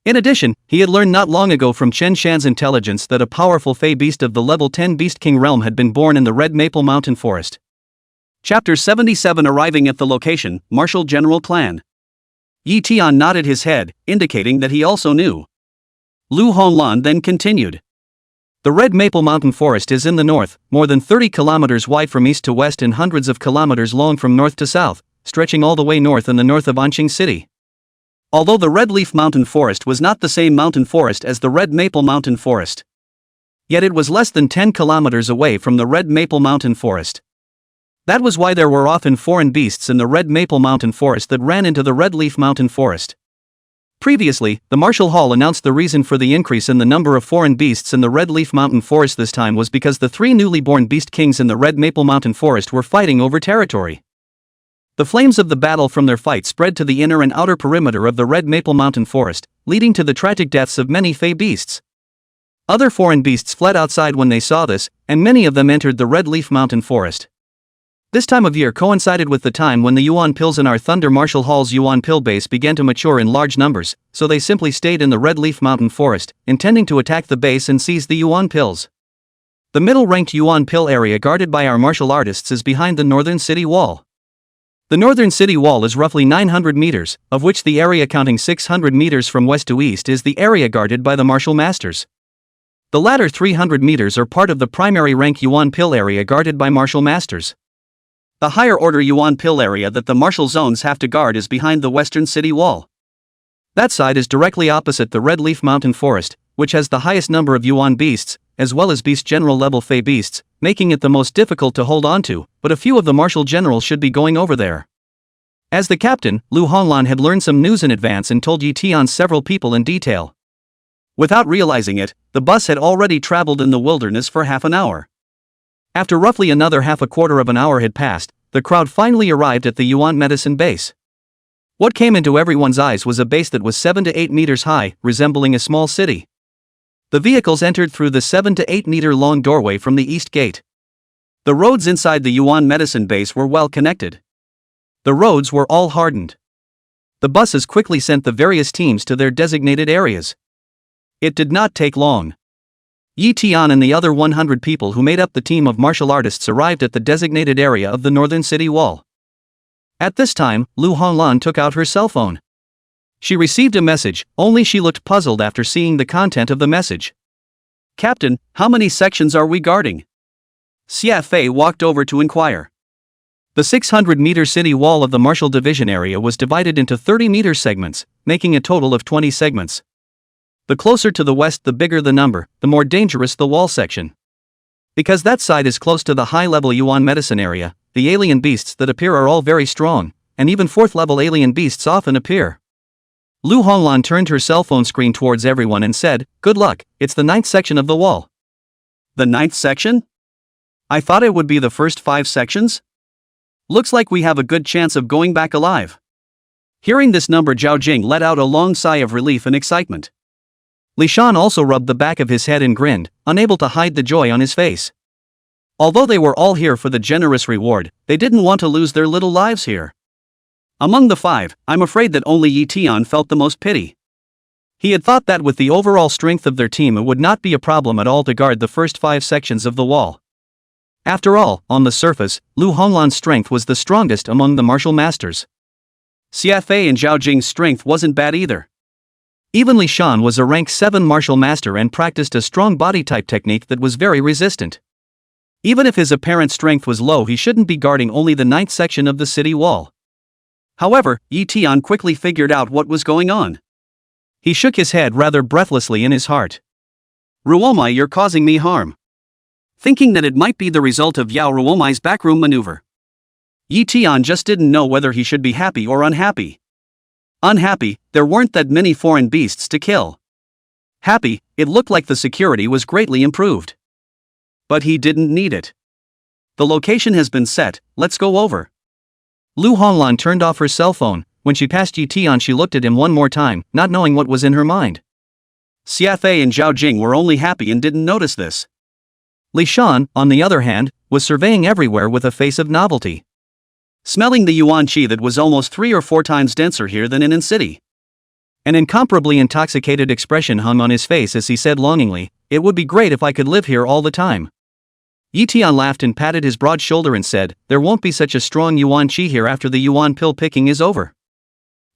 In addition, he had learned not long ago from Chen Shan's intelligence that a powerful Fey beast of the level 10 Beast King realm had been born in the Red Maple Mountain Forest. Chapter 77. Arriving at the location, Martial General Clan. Ye Tian nodded his head, indicating that he also knew. Lu Honglin then continued. The Red Maple Mountain Forest is in the north, more than 30 kilometers wide from east to west and hundreds of kilometers long from north to south, stretching all the way north in the north of Anqing City. Although the Red Leaf Mountain Forest was not the same mountain forest as the Red Maple Mountain Forest, yet it was less than 10 kilometers away from the Red Maple Mountain Forest. That was why there were often foreign beasts in the Red Maple Mountain Forest that ran into the Red Leaf Mountain Forest. Previously, the Martial Hall announced the reason for the increase in the number of foreign beasts in the Red Leaf Mountain Forest this time was because the 3 newly born Beast Kings in the Red Maple Mountain Forest were fighting over territory. The flames of the battle from their fight spread to the inner and outer perimeter of the Red Maple Mountain Forest, leading to the tragic deaths of many Fey beasts. Other foreign beasts fled outside when they saw this, and many of them entered the Red Leaf Mountain Forest. This time of year coincided with the time when the Yuan pills in our Thunder Martial Hall's Yuan pill base began to mature in large numbers, so they simply stayed in the Red Leaf Mountain Forest, intending to attack the base and seize the Yuan pills. The middle-ranked Yuan pill area guarded by our martial artists is behind the northern city wall. The northern city wall is roughly 900 meters, of which the area counting 600 meters from west to east is the area guarded by the martial masters. The latter 300 meters are part of the primary rank Yuan pill area guarded by martial masters. The higher order Yuan pill area that the martial zones have to guard is behind the western city wall. That side is directly opposite the Red Leaf Mountain Forest, which has the highest number of Yuan beasts, as well as beast general level Fey beasts, making it the most difficult to hold on to, but a few of the martial generals should be going over there. As the captain, Lu Honglin had learned some news in advance and told Ye Tian several people in detail. Without realizing it, the bus had already traveled in the wilderness for half an hour. After roughly another half a quarter of an hour had passed, the crowd finally arrived at the Yuan medicine base. What came into everyone's eyes was a base that was 7 to 8 meters high, resembling a small city. The vehicles entered through the 7 to 8 meter long doorway from the east gate. The roads inside the Yuan medicine base were well connected. The roads were all hardened. The buses quickly sent the various teams to their designated areas. It did not take long. Ye Tian and the other 100 people who made up the team of martial artists arrived at the designated area of the northern city wall. At this time, Lu Honglan took out her cell phone. She received a message, only she looked puzzled after seeing the content of the message. "Captain, how many sections are we guarding?" Xia Fei walked over to inquire. The 600-meter city wall of the martial division area was divided into 30-meter segments, making a total of 20 segments. The closer to the west the bigger the number, the more dangerous the wall section. Because that side is close to the high-level Yuan medicine area, the alien beasts that appear are all very strong, and even 4th-level alien beasts often appear. Lu Honglan turned her cell phone screen towards everyone and said, "Good luck, it's the 9th section of the wall." "The 9th section? I thought it would be the first 5 sections? Looks like we have a good chance of going back alive." Hearing this number, Zhao Jing let out a long sigh of relief and excitement. Li Shan also rubbed the back of his head and grinned, unable to hide the joy on his face. Although they were all here for the generous reward, they didn't want to lose their little lives here. Among the 5, I'm afraid that only Ye Tian felt the most pity. He had thought that with the overall strength of their team it would not be a problem at all to guard the first 5 sections of the wall. After all, on the surface, Lu Honglan's strength was the strongest among the martial masters. Xia Fei and Zhao Jing's strength wasn't bad either. Even Li Shan was a rank 7 martial master and practiced a strong body type technique that was very resistant. Even if his apparent strength was low, he shouldn't be guarding only the 9th section of the city wall. However, Ye Tian quickly figured out what was going on. He shook his head rather breathlessly in his heart. "Ruowu, you're causing me harm." Thinking that it might be the result of Yao Ruowu's backroom maneuver, Ye Tian just didn't know whether he should be happy or unhappy. Unhappy, there weren't that many foreign beasts to kill. Happy, it looked like the security was greatly improved. But he didn't need it. "The location has been set, let's go over." Lu Honglan turned off her cell phone. When she passed Ye Tian, she looked at him one more time, not knowing what was in her mind. Xia Fei and Zhao Jing were only happy and didn't notice this. Li Shan, on the other hand, was surveying everywhere with a face of novelty. Smelling the yuan qi that was almost 3 or 4 times denser here than in city. An incomparably intoxicated expression hung on his face as he said longingly, "It would be great if I could live here all the time." Ye Tian laughed and patted his broad shoulder and said, "There won't be such a strong yuan qi here after the yuan pill picking is over."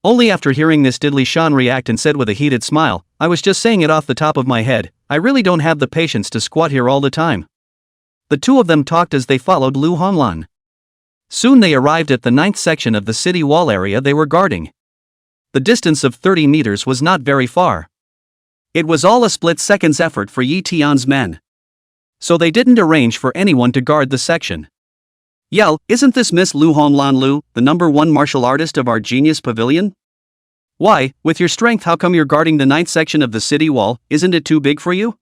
Only after hearing this did Li Shan react and said with a heated smile, "I was just saying it off the top of my head, I really don't have the patience to squat here all the time." The two of them talked as they followed Lu Honglan. Soon they arrived at the 9th section of the city wall area they were guarding. The distance of 30 meters was not very far. It was all a split-second's effort for Ye Tian's men. So they didn't arrange for anyone to guard the section. "Yell, isn't this Miss Lu Honglan Lu, the number 1 martial artist of our genius pavilion? Why, with your strength, how come you're guarding the 9th section of the city wall? Isn't it too big for you?"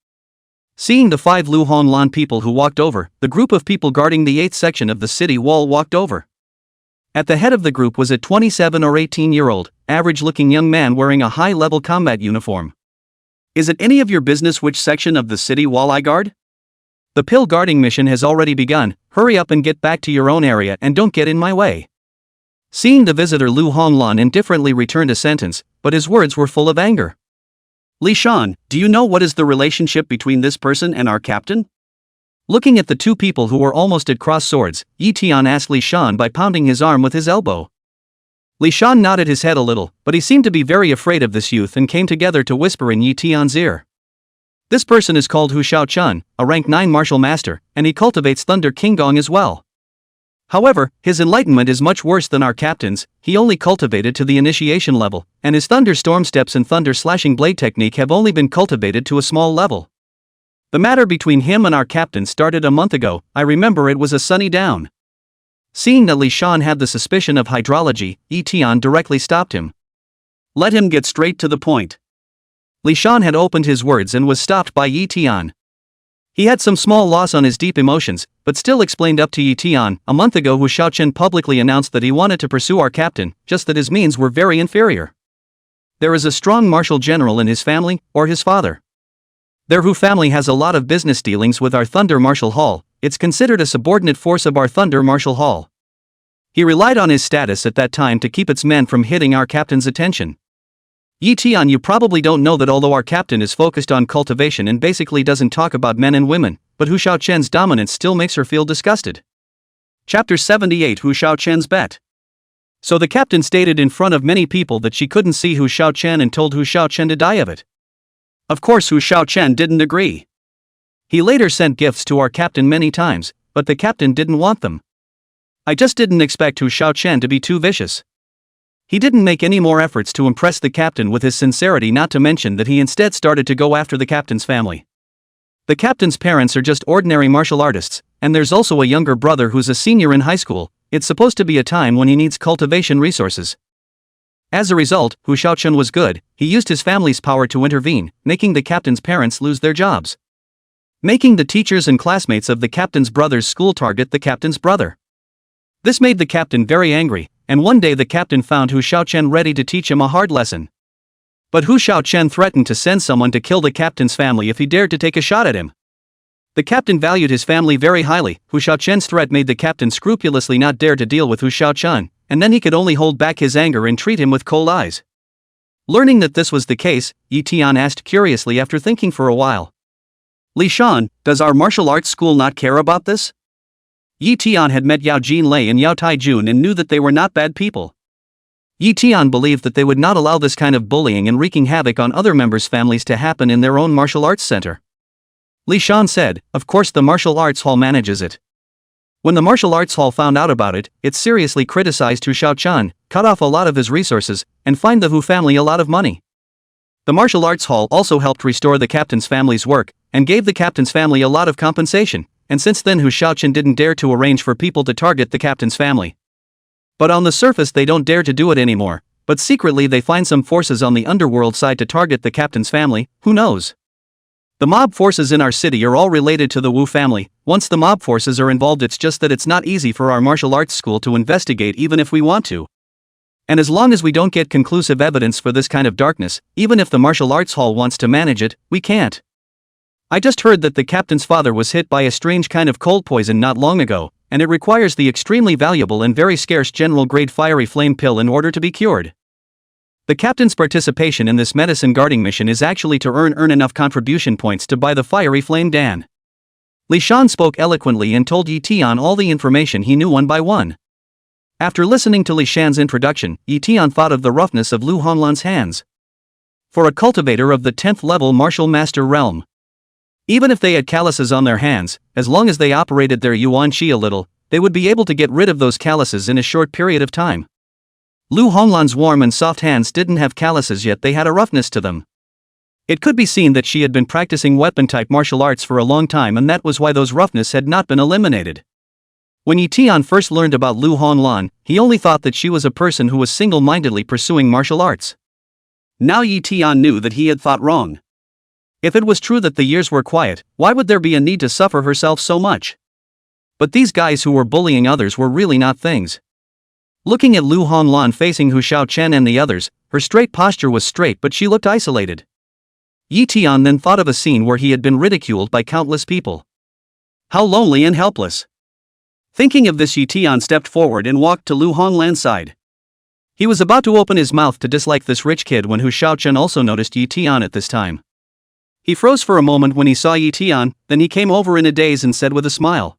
Seeing the 5 Lu Honglan people who walked over, the group of people guarding the 8th section of the city wall walked over. At the head of the group was a 27 or 18-year-old, average-looking young man wearing a high-level combat uniform. "Is it any of your business which section of the city wall I guard? The pill guarding mission has already begun, hurry up and get back to your own area and don't get in my way." Seeing the visitor, Lu Honglan indifferently returned a sentence, but his words were full of anger. "Li Shan, do you know what is the relationship between this person and our captain?" Looking at the two people who were almost at cross swords, Ye Tian asked Li Shan by pounding his arm with his elbow. Li Shan nodded his head a little, but he seemed to be very afraid of this youth and came together to whisper in Ye Tian's ear. "This person is called Hu Shaochun, a rank 9 martial master, and he cultivates Thunder Qinggong as well. However, his enlightenment is much worse than our captain's. He only cultivated to the initiation level, and his Thunder Storm Steps and Thunder Slashing Blade technique have only been cultivated to a small level. The matter between him and our captain started a month ago. I remember it was a sunny down." Seeing that Li Shan had the suspicion of hydrology, Ye Tian directly stopped him. "Let him get straight to the point." Li Shan had opened his words and was stopped by Ye Tian. He had some small loss on his deep emotions, but still explained up to Ye Tian. "A month ago Hu Shaochun publicly announced that he wanted to pursue our captain, just that his means were very inferior. There is a strong martial general in his family, or his father. Their Hu family has a lot of business dealings with our Thunder Martial Hall. it's considered a subordinate force of our Thunder Martial Hall. He relied on his status at that time to keep its men from hitting our captain's attention. Ye Tian, you probably don't know that although our captain is focused on cultivation and basically doesn't talk about men and women, but Hu Shaoqian's dominance still makes her feel disgusted. Chapter 78, Hu Shaoqian's Bet. So the captain stated in front of many people that she couldn't see Hu Shaoqian and told Hu Shaoqian to die of it. Of course Hu Shaoqian didn't agree. He later sent gifts to our captain many times, but the captain didn't want them. I just didn't expect Hu Shaoqian to be too vicious. He didn't make any more efforts to impress the captain with his sincerity, not to mention that he instead started to go after the captain's family. The captain's parents are just ordinary martial artists, and there's also a younger brother who's a senior in high school. It's supposed to be a time when he needs cultivation resources. As a result, Hu Shaoqian was good. He used his family's power to intervene, making the captain's parents lose their jobs. Making the teachers and classmates of the captain's brother's school target the captain's brother. This made the captain very angry, and one day the captain found Hu Shaoqian ready to teach him a hard lesson. But Hu Shaoqian threatened to send someone to kill the captain's family if he dared to take a shot at him. The captain valued his family very highly. Hu Shaoqian's threat made the captain scrupulously not dare to deal with Hu Shaoqian, and then he could only hold back his anger and treat him with cold eyes. Learning that this was the case, Ye Tian asked curiously after thinking for a while. Li Shan, does our martial arts school not care about this? Ye Tian had met Yao Jinlei and Yao Taijun and knew that they were not bad people. Ye Tian believed that they would not allow this kind of bullying and wreaking havoc on other members' families to happen in their own martial arts center. Li Shan said, of course the martial arts hall manages it. When the martial arts hall found out about it, it seriously criticized Hu Shaoqian, cut off a lot of his resources, and fined the Hu family a lot of money. The martial arts hall also helped restore the captain's family's work, and gave the captain's family a lot of compensation, and since then Hu Shaoqian didn't dare to arrange for people to target the captain's family. But on the surface they don't dare to do it anymore, but secretly they find some forces on the underworld side to target the captain's family, who knows? The mob forces in our city are all related to the Wu family. Once the mob forces are involved, it's just that it's not easy for our martial arts school to investigate even if we want to. And as long as we don't get conclusive evidence for this kind of darkness, even if the martial arts hall wants to manage it, we can't. I just heard that the captain's father was hit by a strange kind of cold poison not long ago, and it requires the extremely valuable and very scarce general-grade fiery flame pill in order to be cured. The captain's participation in this medicine guarding mission is actually to earn enough contribution points to buy the fiery flame dan. Li Shan spoke eloquently and told Ye Tian all the information he knew one by one. After listening to Li Shan's introduction, Ye Tian thought of the roughness of Lu Honglan's hands. For a cultivator of the 10th level martial master realm, even if they had calluses on their hands, as long as they operated their yuan qi a little, they would be able to get rid of those calluses in a short period of time. Lu Honglan's warm and soft hands didn't have calluses, yet they had a roughness to them. It could be seen that she had been practicing weapon-type martial arts for a long time, and that was why those roughness had not been eliminated. When Ye Tian first learned about Lu Honglan, he only thought that she was a person who was single-mindedly pursuing martial arts. Now Ye Tian knew that he had thought wrong. If it was true that the years were quiet, why would there be a need to suffer herself so much? But these guys who were bullying others were really not things. Looking at Lu Honglan facing Hu Shaoqian and the others, her straight posture was straight, but she looked isolated. Ye Tian then thought of a scene where he had been ridiculed by countless people. How lonely and helpless. Thinking of this, Ye Tian stepped forward and walked to Lu Honglan's side. He was about to open his mouth to dislike this rich kid when Hu Shaoqian also noticed Ye Tian at this time. He froze for a moment when he saw Ye Tian, then he came over in a daze and said with a smile.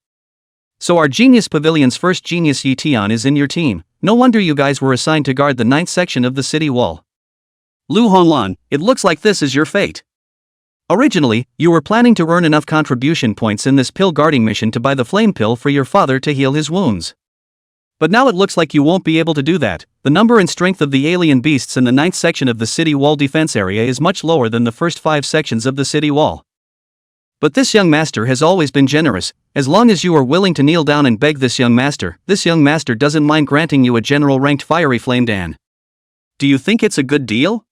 So our Genius Pavilion's first genius Ye Tian is in your team. No wonder you guys were assigned to guard the 9th section of the city wall. Lu Honglan, it looks like this is your fate. Originally, you were planning to earn enough contribution points in this pill guarding mission to buy the flame pill for your father to heal his wounds. But now it looks like you won't be able to do that. The number and strength of the alien beasts in the 9th section of the city wall defense area is much lower than the first 5 sections of the city wall. But this young master has always been generous. As long as you are willing to kneel down and beg this young master doesn't mind granting you a general-ranked fiery flame dan. Do you think it's a good deal?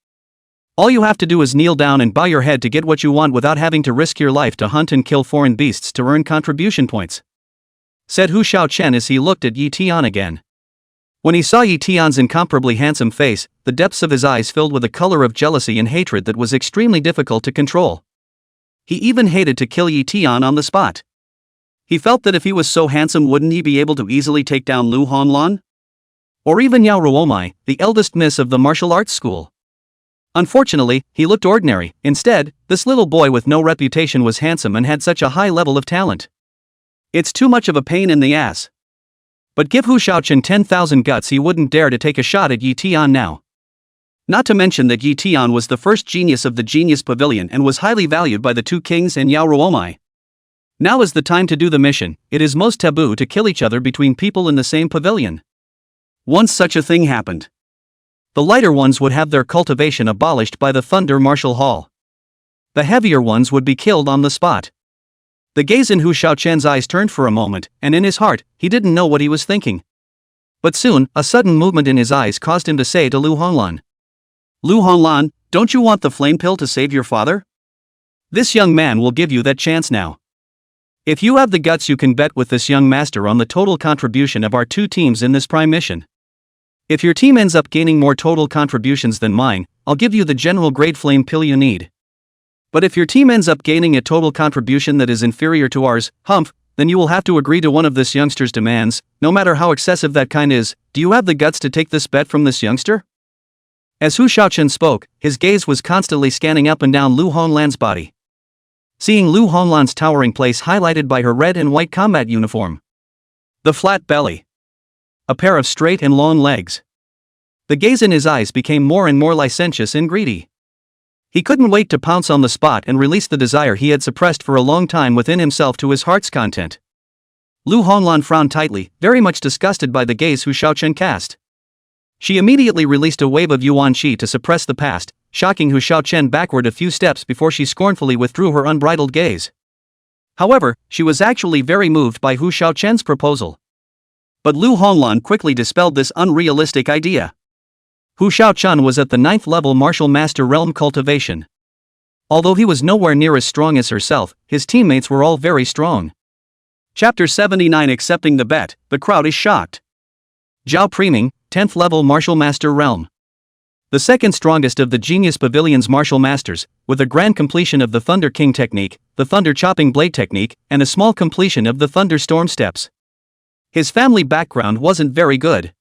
All you have to do is kneel down and bow your head to get what you want without having to risk your life to hunt and kill foreign beasts to earn contribution points, said Hu Shaoqian as he looked at Ye Tian again. When he saw Ye Tian's incomparably handsome face, the depths of his eyes filled with a color of jealousy and hatred that was extremely difficult to control. He even hated to kill Ye Tian on the spot. He felt that if he was so handsome, wouldn't he be able to easily take down Lu Honlan? Or even Yao Ruowu, the eldest miss of the martial arts school. Unfortunately, he looked ordinary. Instead, this little boy with no reputation was handsome and had such a high level of talent. It's too much of a pain in the ass. But give Hu Shaoqian 10,000 guts, he wouldn't dare to take a shot at Ye Tian now. Not to mention that Ye Tian was the first genius of the Genius Pavilion and was highly valued by the two kings and Yao Ruowu. Now is the time to do the mission. It is most taboo to kill each other between people in the same pavilion. Once such a thing happened, the lighter ones would have their cultivation abolished by the Thunder Martial Hall. The heavier ones would be killed on the spot. The gaze in Hu Shaoqian's eyes turned for a moment, and in his heart, he didn't know what he was thinking. But soon, a sudden movement in his eyes caused him to say to Lu Honlan, "Lu Honlan, don't you want the flame pill to save your father? This young man will give you that chance now. If you have the guts, you can bet with this young master on the total contribution of our two teams in this prime mission. If your team ends up gaining more total contributions than mine, I'll give you the general grade flame pill you need. But if your team ends up gaining a total contribution that is inferior to ours, then you will have to agree to one of this youngster's demands, no matter how excessive that kind is. Do you have the guts to take this bet from this youngster?" As Hu Shaoqian spoke, his gaze was constantly scanning up and down Lu Honlan's body. Seeing Lu Honlan's towering place highlighted by her red and white combat uniform, the flat belly, a pair of straight and long legs. The gaze in his eyes became more and more licentious and greedy. He couldn't wait to pounce on the spot and release the desire he had suppressed for a long time within himself to his heart's content. Lu Honlan frowned tightly, very much disgusted by the gaze Hu Shaoqian cast. She immediately released a wave of yuan qi to suppress the past, shocking Hu Shaoqian backward a few steps before she scornfully withdrew her unbridled gaze. However, she was actually very moved by Hu Shaoqian's proposal. But Lu Honlan quickly dispelled this unrealistic idea. Hu Shaoqian was at the 9th level Martial Master Realm Cultivation. Although he was nowhere near as strong as herself, his teammates were all very strong. Chapter 79. Accepting the bet, the crowd is shocked. Zhao Priming, 10th level Martial Master Realm. The second strongest of the Genius Pavilion's martial masters, with a grand completion of the Thunder King technique, the Thunder Chopping Blade technique, and a small completion of the Thunder Storm Steps. His family background wasn't very good.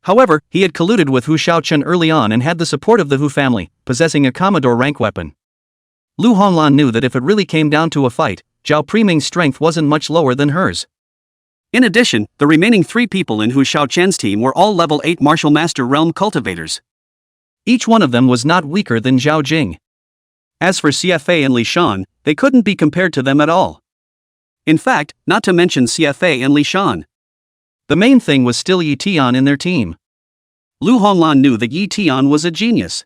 However, he had colluded with Hu Shaoqian early on and had the support of the Hu family, possessing a Commodore rank weapon. Lu Honlan knew that if it really came down to a fight, Zhao Priming's strength wasn't much lower than hers. In addition, the remaining 3 people in Hu Shaoqian's team were all level 8 Martial Master Realm cultivators. Each one of them was not weaker than Zhao Jing. As for CFA and Li Shan, they couldn't be compared to them at all. In fact, not to mention CFA and Li Shan, the main thing was still Ye Tian in their team. Lu Honlan knew that Ye Tian was a genius.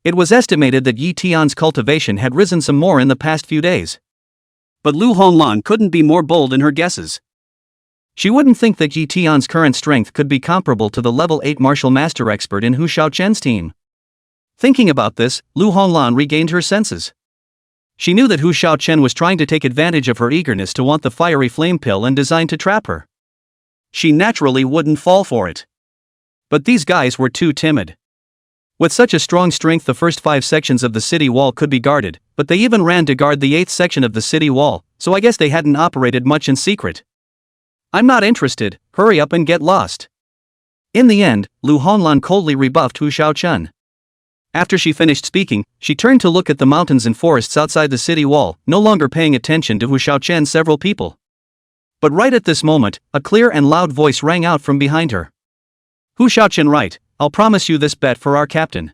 It was estimated that Ye Tian's cultivation had risen some more in the past few days. But Lu Honlan couldn't be more bold in her guesses. She wouldn't think that Ye Tian's current strength could be comparable to the level 8 martial master expert in Hu Shaoqian's team. Thinking about this, Lu Honlan regained her senses. She knew that Hu Shaoqian was trying to take advantage of her eagerness to want the fiery flame pill and designed to trap her. She naturally wouldn't fall for it. But these guys were too timid. With such a strong strength, the first 5 sections of the city wall could be guarded, but they even ran to guard the 8th section of the city wall, so I guess they hadn't operated much in secret. "I'm not interested, hurry up and get lost." In the end, Lu Honlan coldly rebuffed Hu Shaoqian. After she finished speaking, she turned to look at the mountains and forests outside the city wall, no longer paying attention to Hu Shaoqian's several people. But right at this moment, a clear and loud voice rang out from behind her. "Hu Shaoqian, right, I'll promise you this bet for our captain."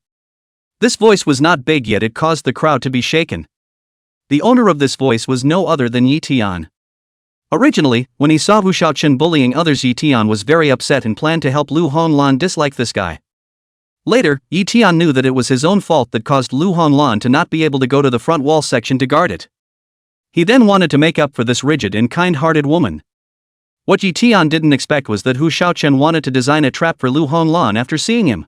This voice was not big, yet it caused the crowd to be shaken. The owner of this voice was no other than Ye Tian. Originally, when he saw Hu Shaoqian bullying others, Ye Tian was very upset and planned to help Lu Honlan dislike this guy. Later, Ye Tian knew that it was his own fault that caused Lu Honlan to not be able to go to the front wall section to guard it. He then wanted to make up for this rigid and kind-hearted woman. What Ye Tian didn't expect was that Hu Shaoqian wanted to design a trap for Lu Honlan after seeing him.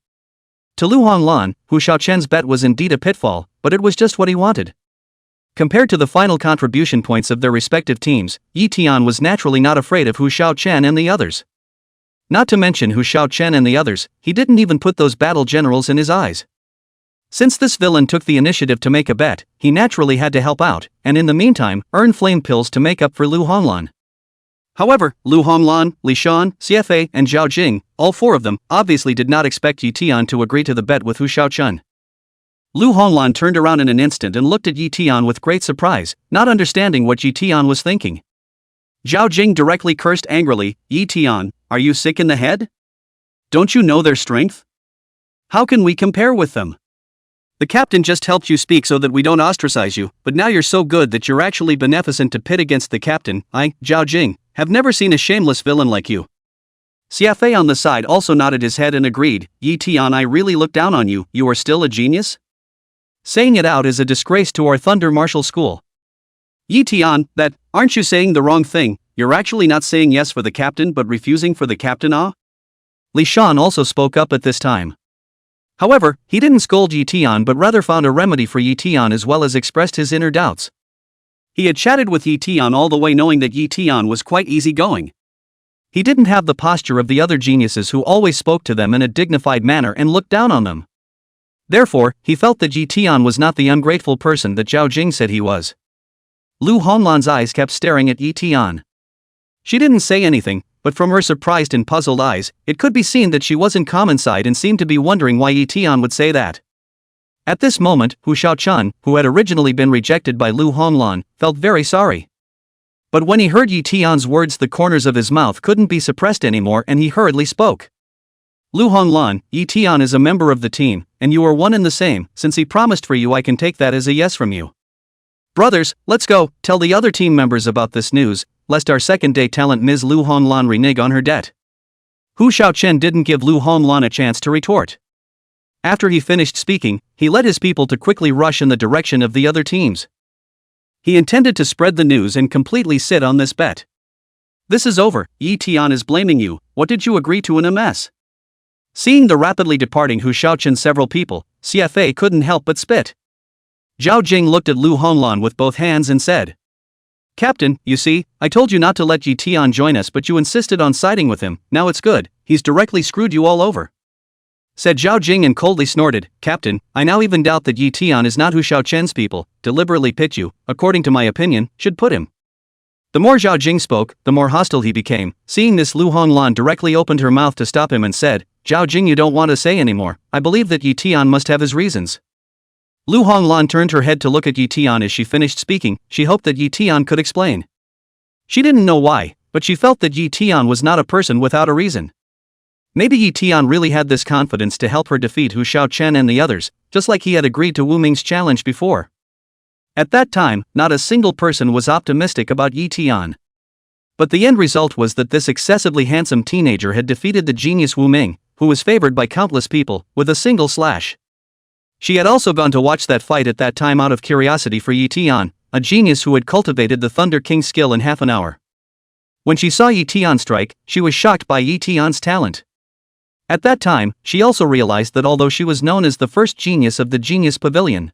To Lu Honlan, Hu Shaoqian's bet was indeed a pitfall, but it was just what he wanted. Compared to the final contribution points of their respective teams, Ye Tian was naturally not afraid of Hu Shaoqian and the others. Not to mention Hu Shaoqian and the others, he didn't even put those battle generals in his eyes. Since this villain took the initiative to make a bet, he naturally had to help out, and in the meantime, earn flame pills to make up for Lu Honglan. However, Lu Honglan, Li Shan, CFA, and Zhao Jing, all four of them, obviously did not expect Ye Tian to agree to the bet with Hu Shaochun. Lu Honglan turned around in an instant and looked at Ye Tian with great surprise, not understanding what Ye Tian was thinking. Zhao Jing directly cursed angrily, "Ye Tian, are you sick in the head? Don't you know their strength? How can we compare with them? The captain just helped you speak so that we don't ostracize you, but now you're so good that you're actually beneficent to pit against the captain. I, Zhao Jing, have never seen a shameless villain like you." CFA on the side also nodded his head and agreed, "Ye Tian, I really look down on you, you are still a genius? Saying it out is a disgrace to our Thunder Martial School. Ye Tian, aren't you saying the wrong thing? You're actually not saying yes for the captain but refusing for the captain, ah?" Li Shan also spoke up at this time. However, he didn't scold Ye Tian but rather found a remedy for Ye Tian as well as expressed his inner doubts. He had chatted with Ye Tian all the way knowing that Ye Tian was quite easygoing. He didn't have the posture of the other geniuses who always spoke to them in a dignified manner and looked down on them. Therefore, he felt that Ye Tian was not the ungrateful person that Zhao Jing said he was. Lu Honglan's eyes kept staring at Ye Tian. She didn't say anything, but from her surprised and puzzled eyes, it could be seen that she wasn't common side and seemed to be wondering why Ye Tian would say that. At this moment, Hu Shaochun, who had originally been rejected by Lu Honglan, felt very sorry. But when he heard Ye Tian's words, the corners of his mouth couldn't be suppressed anymore and he hurriedly spoke. "Lu Honglan, Ye Tian is a member of the team, and you are one and the same. Since he promised for you, I can take that as a yes from you. Brothers, let's go, tell the other team members about this news, lest our second-day talent Ms. Lu Honglan renege on her debt." Hu Shaochen didn't give Lu Honglan a chance to retort. After he finished speaking, he led his people to quickly rush in the direction of the other teams. He intended to spread the news and completely sit on this bet. "This is over, Ye Tian is blaming you, what did you agree to in a mess?" Seeing the rapidly departing Hu Shaochen several people, CFA couldn't help but spit. Zhao Jing looked at Lu Honglan with both hands and said, "Captain, you see, I told you not to let Ye Tian join us but you insisted on siding with him, now it's good, he's directly screwed you all over," said Zhao Jing and coldly snorted, "Captain, I now even doubt that Ye Tian is not Hu Shaochen's people, deliberately pit you, according to my opinion, should put him." The more Zhao Jing spoke, the more hostile he became. Seeing this, Lu Honglan directly opened her mouth to stop him and said, "Zhao Jing, you don't want to say anymore, I believe that Ye Tian must have his reasons." Lu Honglan turned her head to look at Ye Tian as she finished speaking. She hoped that Ye Tian could explain. She didn't know why, but she felt that Ye Tian was not a person without a reason. Maybe Ye Tian really had this confidence to help her defeat Hu Shaochen and the others, just like he had agreed to Wuming's challenge before. At that time, not a single person was optimistic about Ye Tian. But the end result was that this excessively handsome teenager had defeated the genius Wuming, who was favored by countless people, with a single slash. She had also gone to watch that fight at that time out of curiosity for Ye Tian, a genius who had cultivated the Thunder King's skill in half an hour. When she saw Ye Tian strike, she was shocked by Ye Tian's talent. At that time, she also realized that although she was known as the first genius of the Genius Pavilion,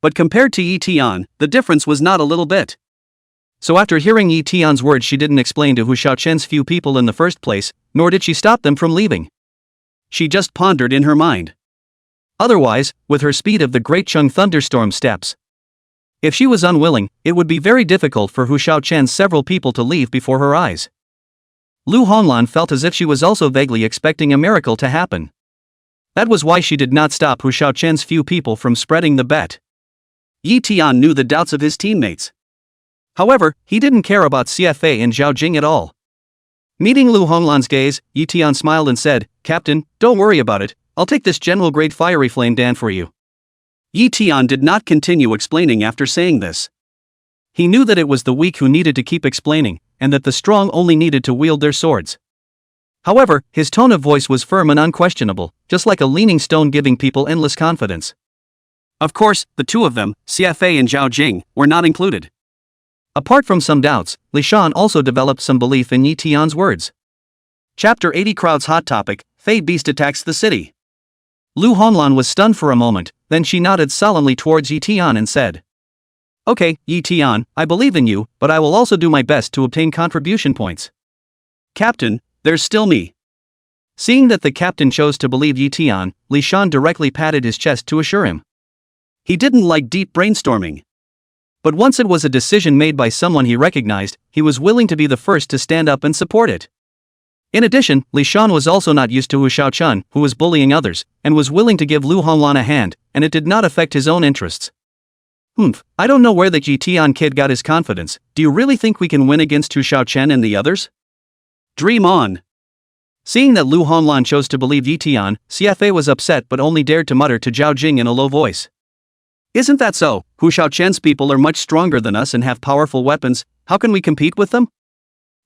but compared to Ye Tian, the difference was not a little bit. So after hearing Ye Tian's words, she didn't explain to Hu Shaochen's few people in the first place, nor did she stop them from leaving. She just pondered in her mind. Otherwise, with her speed of the Great Chung thunderstorm steps, if she was unwilling, it would be very difficult for Hu Shaochen's several people to leave before her eyes. Lu Honglan felt as if she was also vaguely expecting a miracle to happen. That was why she did not stop Hu Shaochen's few people from spreading the bet. Ye Tian knew the doubts of his teammates. However, he didn't care about CFA and Zhao Jing at all. Meeting Lu Honglan's gaze, Ye Tian smiled and said, "Captain, don't worry about it, I'll take this general-grade fiery flame Dan for you." Ye Tian did not continue explaining after saying this. He knew that it was the weak who needed to keep explaining, and that the strong only needed to wield their swords. However, his tone of voice was firm and unquestionable, just like a leaning stone giving people endless confidence. Of course, the two of them, CFA and Zhao Jing, were not included. Apart from some doubts, Li Shan also developed some belief in Ye Tian's words. Chapter 80 Crowd's Hot Topic, Fey Beast Attacks the City. Lu Honglan was stunned for a moment, then she nodded solemnly towards Ye Tian and said, "Okay, Ye Tian, I believe in you, but I will also do my best to obtain contribution points." "Captain, there's still me." Seeing that the captain chose to believe Ye Tian, Li Shan directly patted his chest to assure him. He didn't like deep brainstorming. But once it was a decision made by someone he recognized, he was willing to be the first to stand up and support it. In addition, Li Shan was also not used to Wu Shaochun, who was bullying others, and was willing to give Lu Honglan a hand, and it did not affect his own interests. I don't know where that Ye Tian kid got his confidence. Do you really think we can win against Hu Shaochen and the others? Dream on. Seeing that Lu Honglan chose to believe Ye Tian, CFA was upset but only dared to mutter to Zhao Jing in a low voice. Isn't that so? Hu Shaochen's people are much stronger than us and have powerful weapons. How can we compete with them?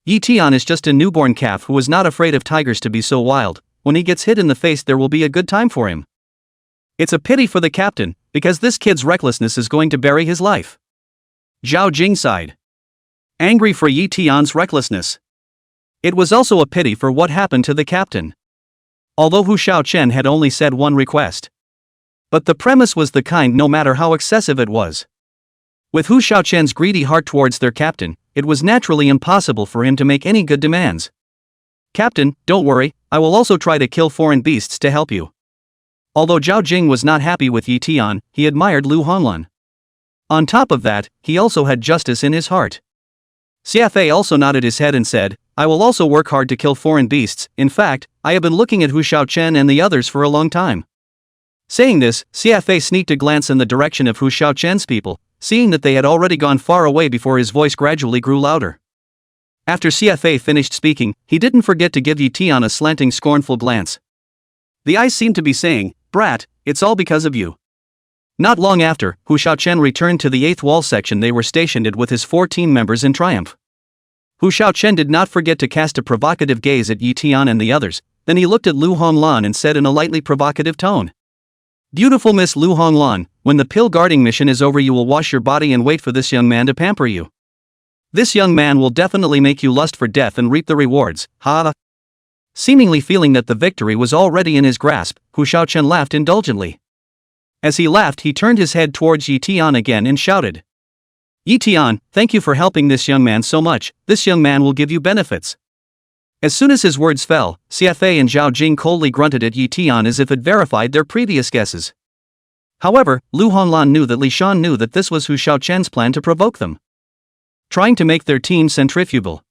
Ye Tian is just a newborn calf who is not afraid of tigers to be so wild. When he gets hit in the face there will be a good time for him. It's a pity for the captain, because this kid's recklessness is going to bury his life. Zhao Jing sighed. Angry for Ye Tian's recklessness. It was also a pity for what happened to the captain. Although Hu Shaochen had only said one request. But the premise was the kind no matter how excessive it was. With Hu Shaochen's greedy heart towards their captain, it was naturally impossible for him to make any good demands. Captain, don't worry, I will also try to kill foreign beasts to help you. Although Zhao Jing was not happy with Ye Tian, he admired Lu Honglan. On top of that, he also had justice in his heart. CFA also nodded his head and said, I will also work hard to kill foreign beasts. In fact, I have been looking at Hu Shaochen and the others for a long time. Saying this, CFA sneaked a glance in the direction of Hu Shaochen's people, seeing that they had already gone far away before his voice gradually grew louder. After CFA finished speaking, he didn't forget to give Ye Tian a slanting scornful glance. The eyes seemed to be saying, Brat, it's all because of you. Not long after, Hu Shaochen returned to the 8th wall section they were stationed at with his 4 team members in triumph. Hu Shaochen did not forget to cast a provocative gaze at Ye Tian and the others, then he looked at Lu Honglan and said in a lightly provocative tone. Beautiful Miss Lu Honglan, when the pill guarding mission is over you will wash your body and wait for this young man to pamper you. This young man will definitely make you lust for death and reap the rewards, ha! Seemingly feeling that the victory was already in his grasp, Hu Shaochen laughed indulgently. As he laughed he turned his head towards Ye Tian again and shouted. Ye Tian, thank you for helping this young man so much, this young man will give you benefits. As soon as his words fell, CFA and Zhao Jing coldly grunted at Ye Tian as if it verified their previous guesses. However, Lu Honglan knew that Li Shan knew that this was Hu Shaochen's plan to provoke them. Trying to make their team centrifugal.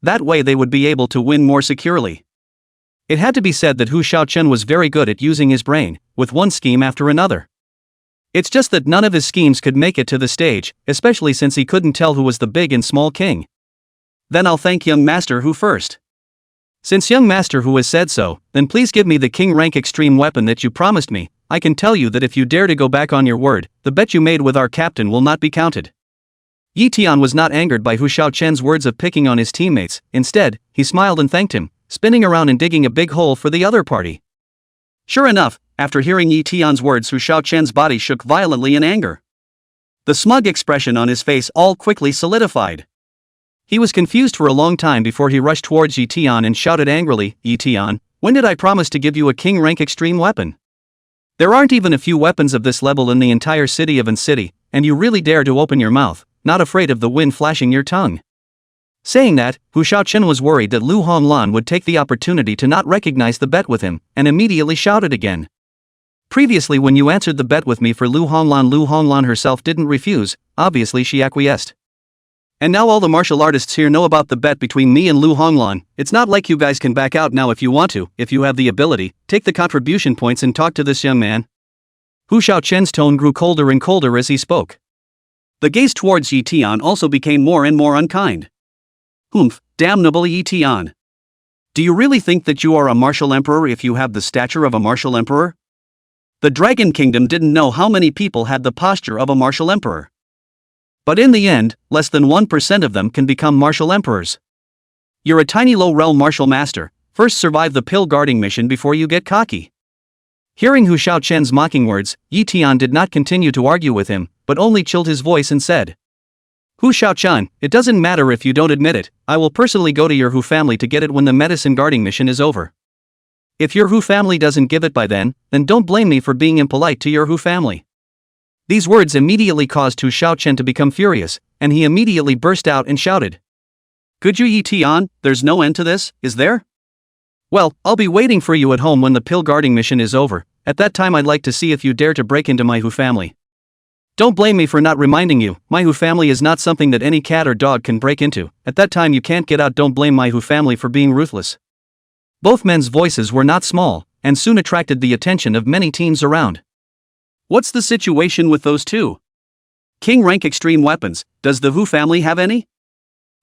That way they would be able to win more securely. It had to be said that Hu Shaochen was very good at using his brain, with one scheme after another. It's just that none of his schemes could make it to the stage, especially since he couldn't tell who was the big and small king. Then I'll thank young Master Hu first. Since young Master Hu has said so, then please give me the king rank extreme weapon that you promised me. I can tell you that if you dare to go back on your word, the bet you made with our captain will not be counted. Ye Tian was not angered by Hu Shaochen's words of picking on his teammates. Instead, he smiled and thanked him, spinning around and digging a big hole for the other party. Sure enough, after hearing Ye Tian's words Hu Shaochen's body shook violently in anger. The smug expression on his face all quickly solidified. He was confused for a long time before he rushed towards Ye Tian and shouted angrily, Ye Tian, when did I promise to give you a king rank extreme weapon? There aren't even a few weapons of this level in the entire city of An City, and you really dare to open your mouth, not afraid of the wind flashing your tongue. Saying that, Hu Shaochen was worried that Lu Honglan would take the opportunity to not recognize the bet with him, and immediately shouted again. Previously when you answered the bet with me for Lu Honglan herself didn't refuse, obviously she acquiesced. And now all the martial artists here know about the bet between me and Lu Honglan. It's not like you guys can back out now if you want to. If you have the ability, take the contribution points and talk to this young man. Hu Shaochen's tone grew colder and colder as he spoke. The gaze towards Ye Tian also became more and more unkind. Damnable Ye Tian. Do you really think that you are a martial emperor if you have the stature of a martial emperor? The Dragon Kingdom didn't know how many people had the posture of a martial emperor. But in the end, less than 1% of them can become martial emperors. You're a tiny low-realm martial master, first survive the pill guarding mission before you get cocky. Hearing Hu Shaochen's mocking words, Ye Tian did not continue to argue with him, but only chilled his voice and said, Hu Shaochen, it doesn't matter if you don't admit it, I will personally go to your Hu family to get it when the medicine guarding mission is over. If your Hu family doesn't give it by then don't blame me for being impolite to your Hu family. These words immediately caused Hu Shaochen to become furious, and he immediately burst out and shouted. Could you Ye Tian, there's no end to this, is there? Well, I'll be waiting for you at home when the pill guarding mission is over. At that time I'd like to see if you dare to break into my Hu family. Don't blame me for not reminding you, my Hu family is not something that any cat or dog can break into. At that time you can't get out. Don't blame my Hu family for being ruthless. Both men's voices were not small, and soon attracted the attention of many teens around. What's the situation with those two? King rank extreme weapons, does the Hu family have any?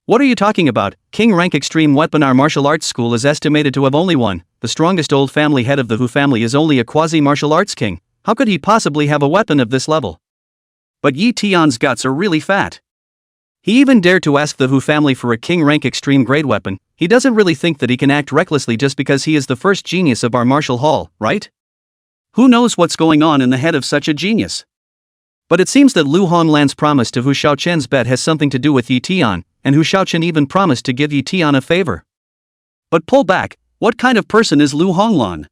What are you talking about? King rank extreme weapon. Our martial arts school is estimated to have only one. The strongest old family head of the Hu family is only a quasi martial arts king. How could he possibly have a weapon of this level? But Ye Tian's guts are really fat. He even dared to ask the Hu family for a king rank extreme grade weapon. He doesn't really think that he can act recklessly just because he is the first genius of our martial hall, right? Who knows what's going on in the head of such a genius? But it seems that Lu Honglan's promise to Hu Shaoqian's bet has something to do with Ye Tian, and Hu Shaoqian even promised to give Ye Tian a favor. But pull back, what kind of person is Lu Honglan?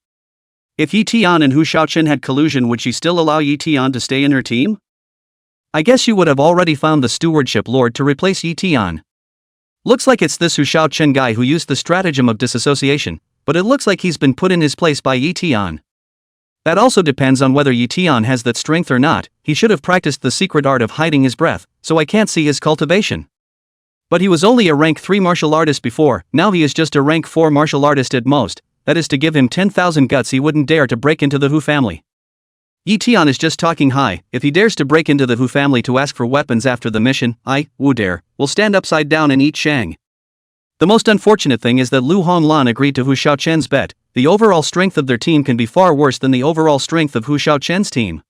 If Ye Tian and Hu Shaoqian had collusion, would she still allow Ye Tian to stay in her team? I guess you would have already found the stewardship lord to replace Ye Tian. Looks like it's this Hu Shaoqian guy who used the stratagem of disassociation, but it looks like he's been put in his place by Ye Tian. That also depends on whether Ye Tian has that strength or not. He should have practiced the secret art of hiding his breath, so I can't see his cultivation. But he was only a rank 3 martial artist before, now he is just a rank 4 martial artist at most. That is to give him 10,000 guts. He wouldn't dare to break into the Hu family. Ye Tian is just talking high. If he dares to break into the Hu family to ask for weapons after the mission, I, Wu dare, will stand upside down and eat Shang. The most unfortunate thing is that Lu Honglan agreed to Hu Shaoqian's bet. The overall strength of their team can be far worse than the overall strength of Hu Shaoqian's team.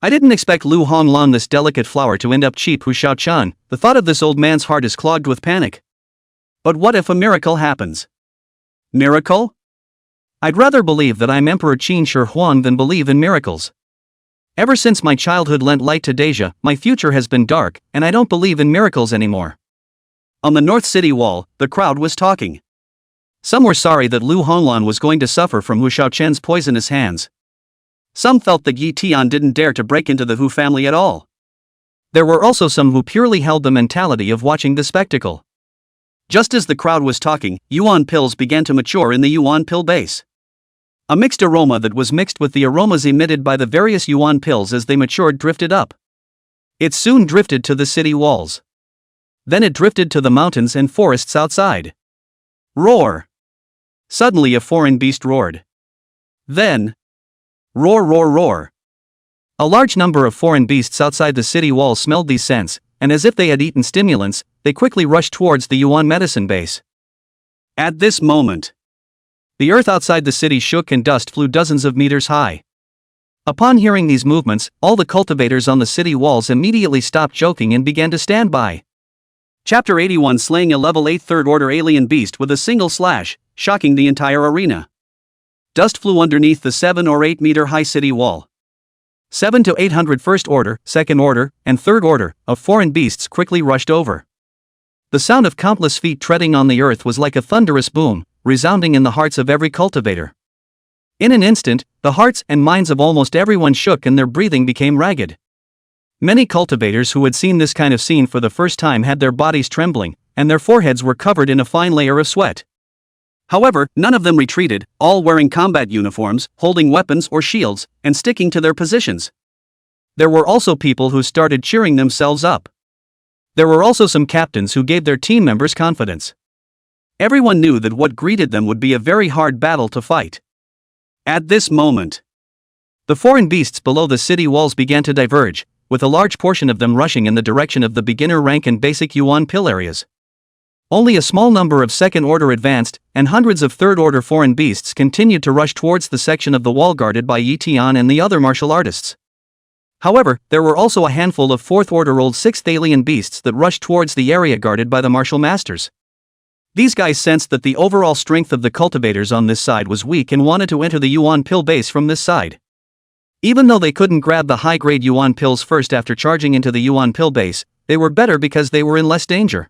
I didn't expect Lu Honglan, this delicate flower, to end up cheap. Hu Shaoqian, the thought of this old man's heart is clogged with panic. But what if a miracle happens? Miracle? I'd rather believe that I'm Emperor Qin Shi Huang than believe in miracles. Ever since my childhood lent light to Deja, my future has been dark, and I don't believe in miracles anymore. On the North City wall, the crowd was talking. Some were sorry that Lu Honglan was going to suffer from Hu Shaoqian's poisonous hands. Some felt that Ye Tian didn't dare to break into the Hu family at all. There were also some who purely held the mentality of watching the spectacle. Just as the crowd was talking, yuan pills began to mature in the yuan pill base. A mixed aroma that was mixed with the aromas emitted by the various yuan pills as they matured drifted up. It soon drifted to the city walls. Then it drifted to the mountains and forests outside. Roar! Suddenly a foreign beast roared. Then, roar, roar, roar. A large number of foreign beasts outside the city walls smelled these scents, and as if they had eaten stimulants, they quickly rushed towards the yuan medicine base. At this moment, the earth outside the city shook and dust flew dozens of meters high. Upon hearing these movements, all the cultivators on the city walls immediately stopped joking and began to stand by. Chapter 81, slaying a level 8 third order alien beast with a single slash, shocking the entire arena. Dust flew underneath the 7 or 8 meter high city wall. 7 to 800 first order, second order, and third order of foreign beasts quickly rushed over. The sound of countless feet treading on the earth was like a thunderous boom, resounding in the hearts of every cultivator. In an instant, the hearts and minds of almost everyone shook and their breathing became ragged. Many cultivators who had seen this kind of scene for the first time had their bodies trembling, and their foreheads were covered in a fine layer of sweat. However, none of them retreated, all wearing combat uniforms, holding weapons or shields, and sticking to their positions. There were also people who started cheering themselves up. There were also some captains who gave their team members confidence. Everyone knew that what greeted them would be a very hard battle to fight. At this moment, the foreign beasts below the city walls began to diverge, with a large portion of them rushing in the direction of the beginner rank and basic yuan pill areas. Only a small number of second-order advanced, and hundreds of third-order foreign beasts continued to rush towards the section of the wall guarded by Ye Tian and the other martial artists. However, there were also a handful of fourth-order old sixth alien beasts that rushed towards the area guarded by the martial masters. These guys sensed that the overall strength of the cultivators on this side was weak and wanted to enter the yuan pill base from this side. Even though they couldn't grab the high-grade yuan pills first after charging into the yuan pill base, they were better because they were in less danger.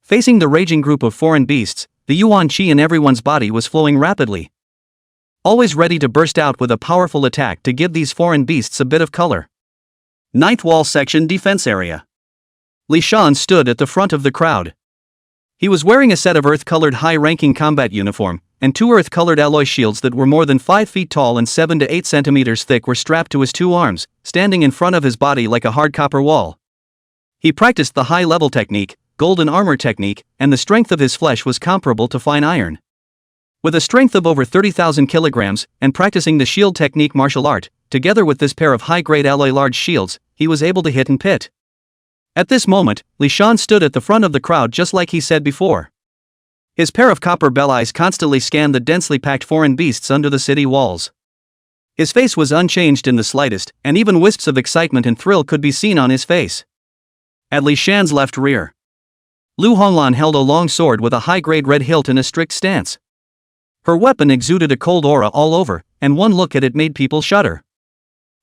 Facing the raging group of foreign beasts, the yuan qi in everyone's body was flowing rapidly. Always ready to burst out with a powerful attack to give these foreign beasts a bit of color. Ninth Wall Section Defense Area. Li Shan stood at the front of the crowd. He was wearing a set of earth-colored high-ranking combat uniform, and 2 earth-colored alloy shields that were more than 5 feet tall and 7 to 8 centimeters thick were strapped to his 2 arms, standing in front of his body like a hard copper wall. He practiced the high-level technique, golden armor technique, and the strength of his flesh was comparable to fine iron. With a strength of over 30,000 kilograms, and practicing the shield technique martial art, together with this pair of high-grade alloy large shields, he was able to hit and pit. At this moment, Li Shan stood at the front of the crowd just like he said before. His pair of copper bell eyes constantly scanned the densely packed foreign beasts under the city walls. His face was unchanged in the slightest, and even wisps of excitement and thrill could be seen on his face. At Li Shan's left rear, Lu Honglan held a long sword with a high-grade red hilt in a strict stance. Her weapon exuded a cold aura all over, and one look at it made people shudder.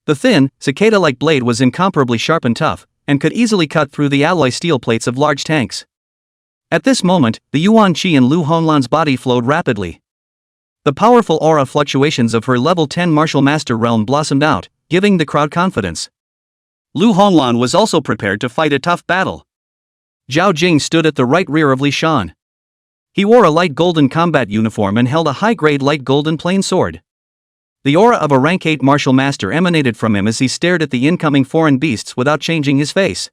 The thin, cicada-like blade was incomparably sharp and tough, and could easily cut through the alloy steel plates of large tanks. At this moment, the Yuan Qi in Lu Honglan's body flowed rapidly. The powerful aura fluctuations of her level 10 martial master realm blossomed out, giving the crowd confidence. Lu Honglan was also prepared to fight a tough battle. Zhao Jing stood at the right rear of Li Shan. He wore a light golden combat uniform and held a high-grade light golden plain sword. The aura of a rank 8 martial master emanated from him as he stared at the incoming foreign beasts without changing his face.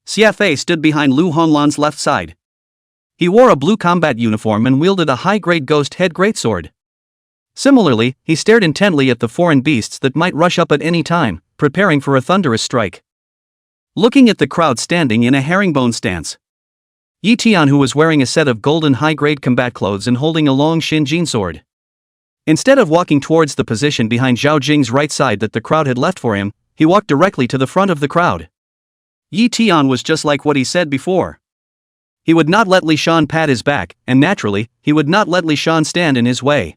Xia Fei stood behind Lu Honglan's left side. He wore a blue combat uniform and wielded a high-grade ghost head greatsword. Similarly, he stared intently at the foreign beasts that might rush up at any time, preparing for a thunderous strike. Looking at the crowd standing in a herringbone stance, Ye Tian, who was wearing a set of golden high-grade combat clothes and holding a long Shinjin sword. Instead of walking towards the position behind Zhao Jing's right side that the crowd had left for him, he walked directly to the front of the crowd. Ye Tian was just like what he said before. He would not let Li Shan pat his back, and naturally, he would not let Li Shan stand in his way.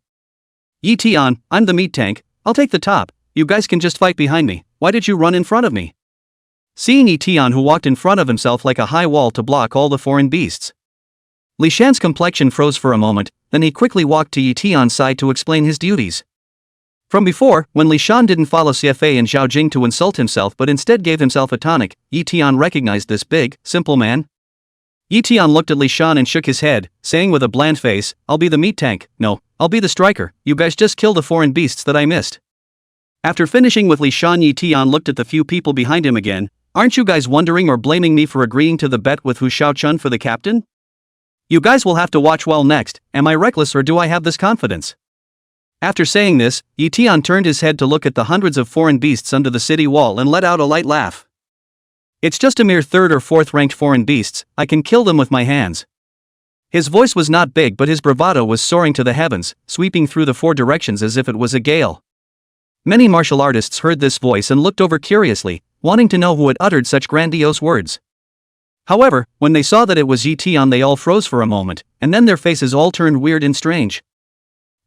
Ye Tian, I'm the meat tank, I'll take the top, you guys can just fight behind me, why did you run in front of me? Seeing Ye Tian, who walked in front of himself like a high wall to block all the foreign beasts, Li Shan's complexion froze for a moment, then he quickly walked to Ye Tian's side to explain his duties. From before, when Li Shan didn't follow Xia Fei and Zhao Jing to insult himself but instead gave himself a tonic, Ye Tian recognized this big, simple man. Ye Tian looked at Li Shan and shook his head, saying with a bland face, I'll be the meat tank, no, I'll be the striker, you guys just kill the foreign beasts that I missed. After finishing with Li Shan, Ye Tian looked at the few people behind him again, aren't you guys wondering or blaming me for agreeing to the bet with Hu Shaochun for the captain? You guys will have to watch well next, am I reckless or do I have this confidence? After saying this, Ye Tian turned his head to look at the hundreds of foreign beasts under the city wall and let out a light laugh. It's just a mere 3rd or 4th ranked foreign beasts, I can kill them with my hands. His voice was not big but his bravado was soaring to the heavens, sweeping through the 4 directions as if it was a gale. Many martial artists heard this voice and looked over curiously, wanting to know who had uttered such grandiose words. However, when they saw that it was Ye Tian, they all froze for a moment, and then their faces all turned weird and strange.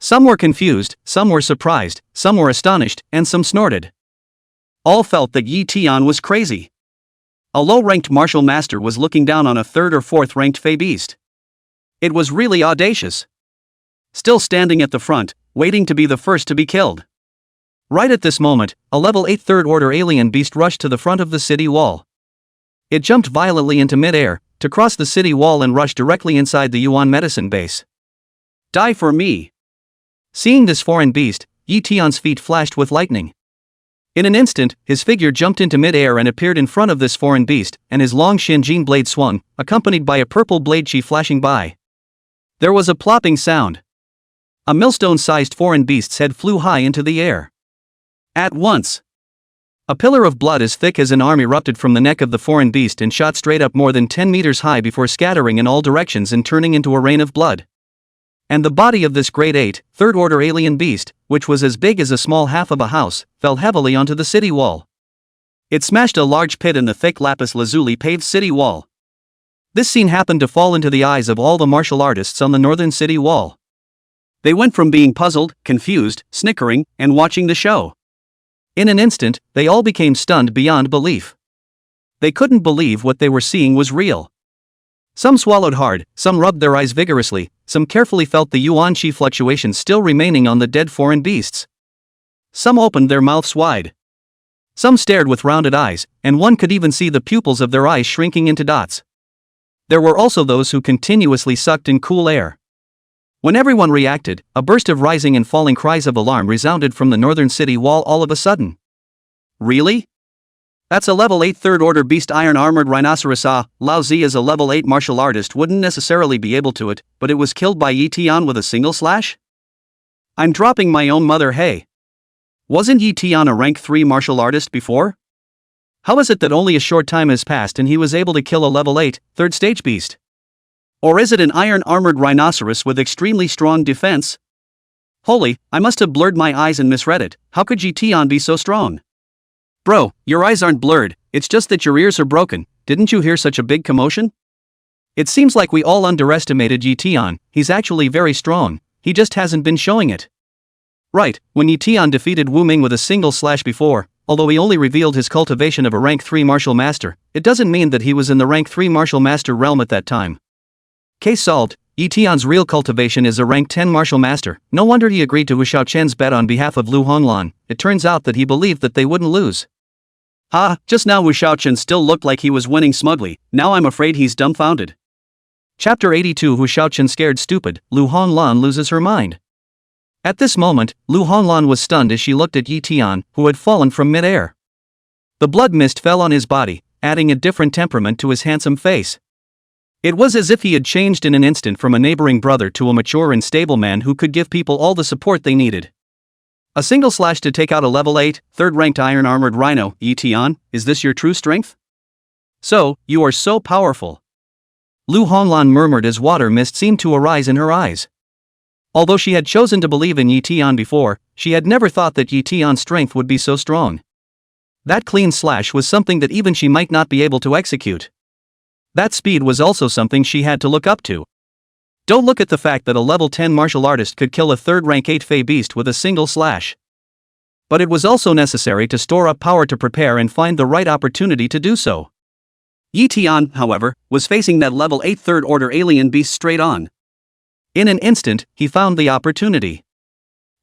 Some were confused, some were surprised, some were astonished, and some snorted. All felt that Ye Tian was crazy. A low-ranked martial master was looking down on a 3rd or 4th ranked Fey beast. It was really audacious. Still standing at the front, waiting to be the first to be killed. Right at this moment, a level 8 3rd order alien beast rushed to the front of the city wall. It jumped violently into mid-air, to cross the city wall and rush directly inside the Yuan medicine base. Die for me! Seeing this foreign beast, Ye Tian's feet flashed with lightning. In an instant, his figure jumped into mid-air and appeared in front of this foreign beast, and his long Shinjin blade swung, accompanied by a purple blade chi flashing by. There was a plopping sound. A millstone-sized foreign beast's head flew high into the air. At once, a pillar of blood as thick as an arm erupted from the neck of the foreign beast and shot straight up more than 10 meters high before scattering in all directions and turning into a rain of blood. And the body of this grade 8, 3rd order alien beast, which was as big as a small half of a house, fell heavily onto the city wall. It smashed a large pit in the thick lapis lazuli paved city wall. This scene happened to fall into the eyes of all the martial artists on the northern city wall. They went from being puzzled, confused, snickering, and watching the show. In an instant, they all became stunned beyond belief. They couldn't believe what they were seeing was real. Some swallowed hard, some rubbed their eyes vigorously, some carefully felt the yuan qi fluctuations still remaining on the dead foreign beasts. Some opened their mouths wide. Some stared with rounded eyes, and one could even see the pupils of their eyes shrinking into dots. There were also those who continuously sucked in cool air. When everyone reacted, a burst of rising and falling cries of alarm resounded from the northern city wall all of a sudden. Really? That's a level 8 third order beast iron armored rhinoceros. Lao Zi as a level 8 martial artist wouldn't necessarily be able to it, but it was killed by Ye Tian with a single slash? I'm dropping my own mother. Hey. Wasn't Ye Tian a rank 3 martial artist before? How is it that only a short time has passed and he was able to kill a level 8, third stage beast? Or is it an iron armored rhinoceros with extremely strong defense? Holy, I must have blurred my eyes and misread it. How could Ye Tian be so strong? Bro, your eyes aren't blurred, it's just that your ears are broken. Didn't you hear such a big commotion? It seems like we all underestimated Ye Tian. He's actually very strong, he just hasn't been showing it. Right, when Ye Tian defeated Wuming with a single slash before, although he only revealed his cultivation of a rank 3 martial master, it doesn't mean that he was in the rank 3 martial master realm at that time. Case solved, Ye Tian's real cultivation is a rank 10 martial master. No wonder he agreed to Wu Shaoqian's bet on behalf of Lu Honglan. It turns out that he believed that they wouldn't lose. Just now Wu Shaoqian still looked like he was winning smugly, now I'm afraid he's dumbfounded. Chapter 82 Wu Shaoqian scared stupid, Lu Honglan loses her mind. At this moment, Lu Honglan was stunned as she looked at Ye Tian, who had fallen from mid-air. The blood mist fell on his body, adding a different temperament to his handsome face. It was as if he had changed in an instant from a neighboring brother to a mature and stable man who could give people all the support they needed. A single slash to take out a level 8, third-ranked iron-armored rhino. Ye Tian, is this your true strength? So, you are so powerful. Lu Honglan murmured as water mist seemed to arise in her eyes. Although she had chosen to believe in Ye Tian before, she had never thought that Ye Tian's strength would be so strong. That clean slash was something that even she might not be able to execute. That speed was also something she had to look up to. Don't look at the fact that a level 10 martial artist could kill a third rank 8 Fey beast with a single slash. But it was also necessary to store up power to prepare and find the right opportunity to do so. Ye Tian, however, was facing that level 8 third order alien beast straight on. In an instant, he found the opportunity.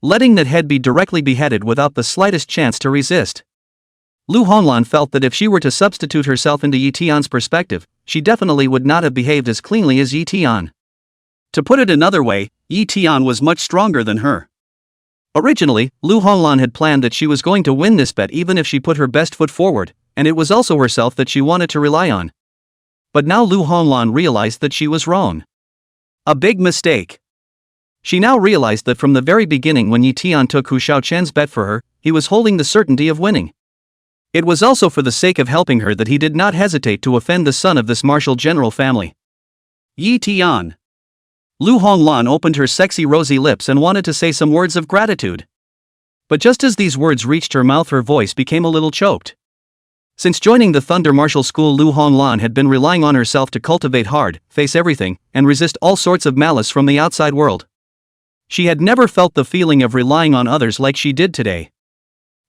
Letting that head be directly beheaded without the slightest chance to resist. Lu Honglan felt that if she were to substitute herself into Ye Tian's perspective, she definitely would not have behaved as cleanly as Ye Tian. To put it another way, Ye Tian was much stronger than her. Originally, Lu Honglan had planned that she was going to win this bet even if she put her best foot forward, and it was also herself that she wanted to rely on. But now Lu Honglan realized that she was wrong. A big mistake. She now realized that from the very beginning when Ye Tian took Wu Shaoqian's bet for her, he was holding the certainty of winning. It was also for the sake of helping her that he did not hesitate to offend the son of this martial general family. Ye Tian. Lu Honglan opened her sexy rosy lips and wanted to say some words of gratitude. But just as these words reached her mouth, her voice became a little choked. Since joining the Thunder Martial School, Lu Honglan had been relying on herself to cultivate hard, face everything, and resist all sorts of malice from the outside world. She had never felt the feeling of relying on others like she did today.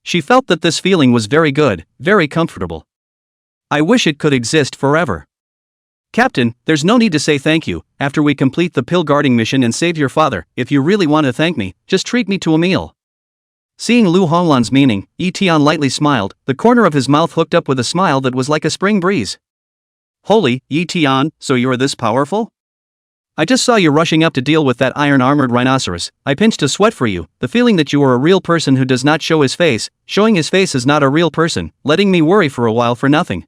She felt that this feeling was very good, very comfortable. I wish it could exist forever. Captain, there's no need to say thank you. After we complete the pill guarding mission and save your father, if you really want to thank me, just treat me to a meal. Seeing Lu Honglan's meaning, Ye Tian lightly smiled, the corner of his mouth hooked up with a smile that was like a spring breeze. Holy, Ye Tian, so you're this powerful? I just saw you rushing up to deal with that iron-armored rhinoceros. I pinched a sweat for you, the feeling that you are a real person who does not show his face, showing his face is not a real person, letting me worry for a while for nothing.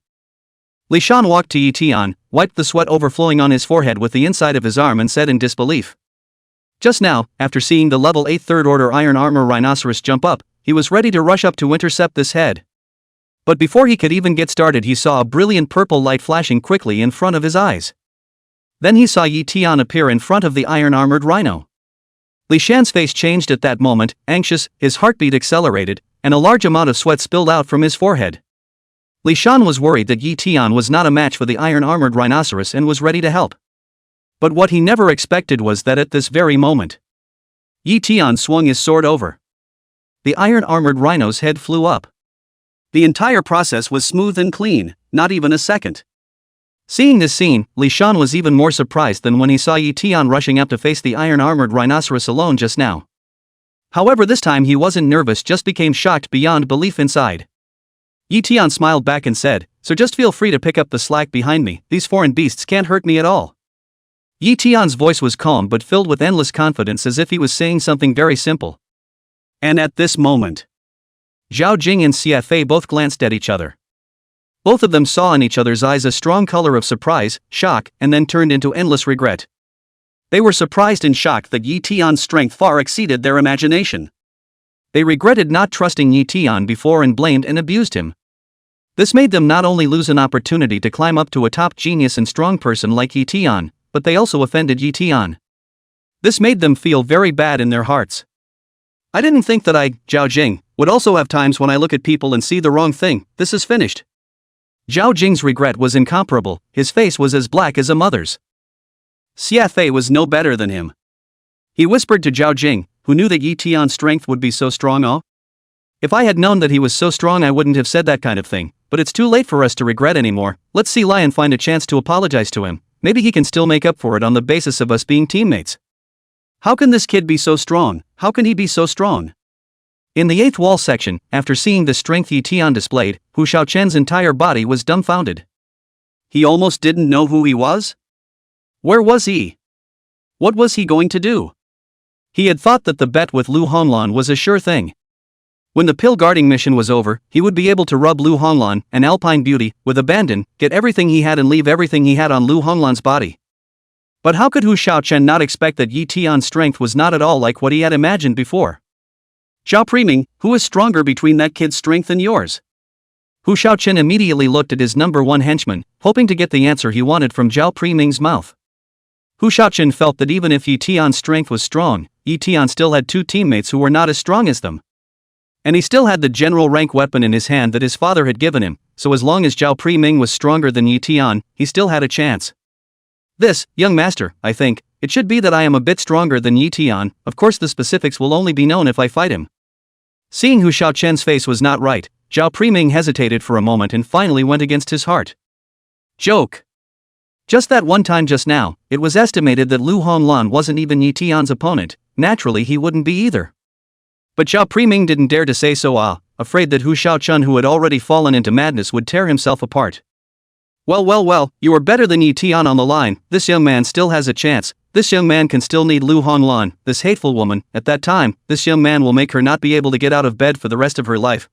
Li Shan walked to Ye Tian, wiped the sweat overflowing on his forehead with the inside of his arm and said in disbelief. Just now, after seeing the level 8 third order iron armor rhinoceros jump up, he was ready to rush up to intercept this head. But before he could even get started, he saw a brilliant purple light flashing quickly in front of his eyes. Then he saw Ye Tian appear in front of the iron-armored rhino. Li Shan's face changed at that moment, anxious, his heartbeat accelerated, and a large amount of sweat spilled out from his forehead. Li Shan was worried that Ye Tian was not a match for the iron-armored rhinoceros and was ready to help. But what he never expected was that at this very moment, Ye Tian swung his sword over. The iron-armored rhino's head flew up. The entire process was smooth and clean, not even a second. Seeing this scene, Li Shan was even more surprised than when he saw Ye Tian rushing up to face the iron-armored rhinoceros alone just now. However, this time he wasn't nervous, just became shocked beyond belief inside. Ye Tian smiled back and said, "So just feel free to pick up the slack behind me, these foreign beasts can't hurt me at all." Ye Tian's voice was calm but filled with endless confidence, as if he was saying something very simple. And at this moment, Zhao Jing and Xia Fei both glanced at each other. Both of them saw in each other's eyes a strong color of surprise, shock, and then turned into endless regret. They were surprised and shocked that Ye Tian's strength far exceeded their imagination. They regretted not trusting Ye Tian before and blamed and abused him. This made them not only lose an opportunity to climb up to a top genius and strong person like Ye Tian, but they also offended Ye Tian. This made them feel very bad in their hearts. I didn't think that I, Zhao Jing, would also have times when I look at people and see the wrong thing. This is finished. Zhao Jing's regret was incomparable, his face was as black as a mother's. Xia Fei was no better than him. He whispered to Zhao Jing, who knew that Ye Tian's strength would be so strong. Oh, if I had known that he was so strong I wouldn't have said that kind of thing, but it's too late for us to regret anymore. Let's see Lion find a chance to apologize to him. Maybe he can still make up for it on the basis of us being teammates. How can this kid be so strong? How can he be so strong? In the 8th wall section, after seeing the strength Ye Tian displayed, Hu Shaochen's entire body was dumbfounded. He almost didn't know who he was? Where was he? What was he going to do? He had thought that the bet with Lu Honglan was a sure thing. When the pill guarding mission was over, he would be able to rub Lu Honglan, an alpine beauty, with abandon, get everything he had and leave everything he had on Lu Honglan's body. But how could Hu Shaochen not expect that Ye Tian's strength was not at all like what he had imagined before? Zhao Priming, who is stronger between that kid's strength and yours? Hu Shaochen immediately looked at his number one henchman, hoping to get the answer he wanted from Zhao Priming's mouth. Hu Shaochen felt that even if Ye Tian's strength was strong, Ye Tian still had two teammates who were not as strong as them. And he still had the general rank weapon in his hand that his father had given him, so as long as Zhao Priming was stronger than Ye Tian, he still had a chance. This, young master, I think, it should be that I am a bit stronger than Ye Tian. Of course the specifics will only be known if I fight him. Seeing Hu Shaochen's face was not right, Zhao Priming hesitated for a moment and finally went against his heart. Joke. Just that one time just now, it was estimated that Lu Honglan wasn't even Ye Tian's opponent. Naturally he wouldn't be either. But Zhao Priming didn't dare to say so, afraid that Hu Shaochen, who had already fallen into madness, would tear himself apart. Well, you are better than Ye Tian on the line. This young man still has a chance. This young man can still need Lu Honglan, this hateful woman. At that time, this young man will make her not be able to get out of bed for the rest of her life.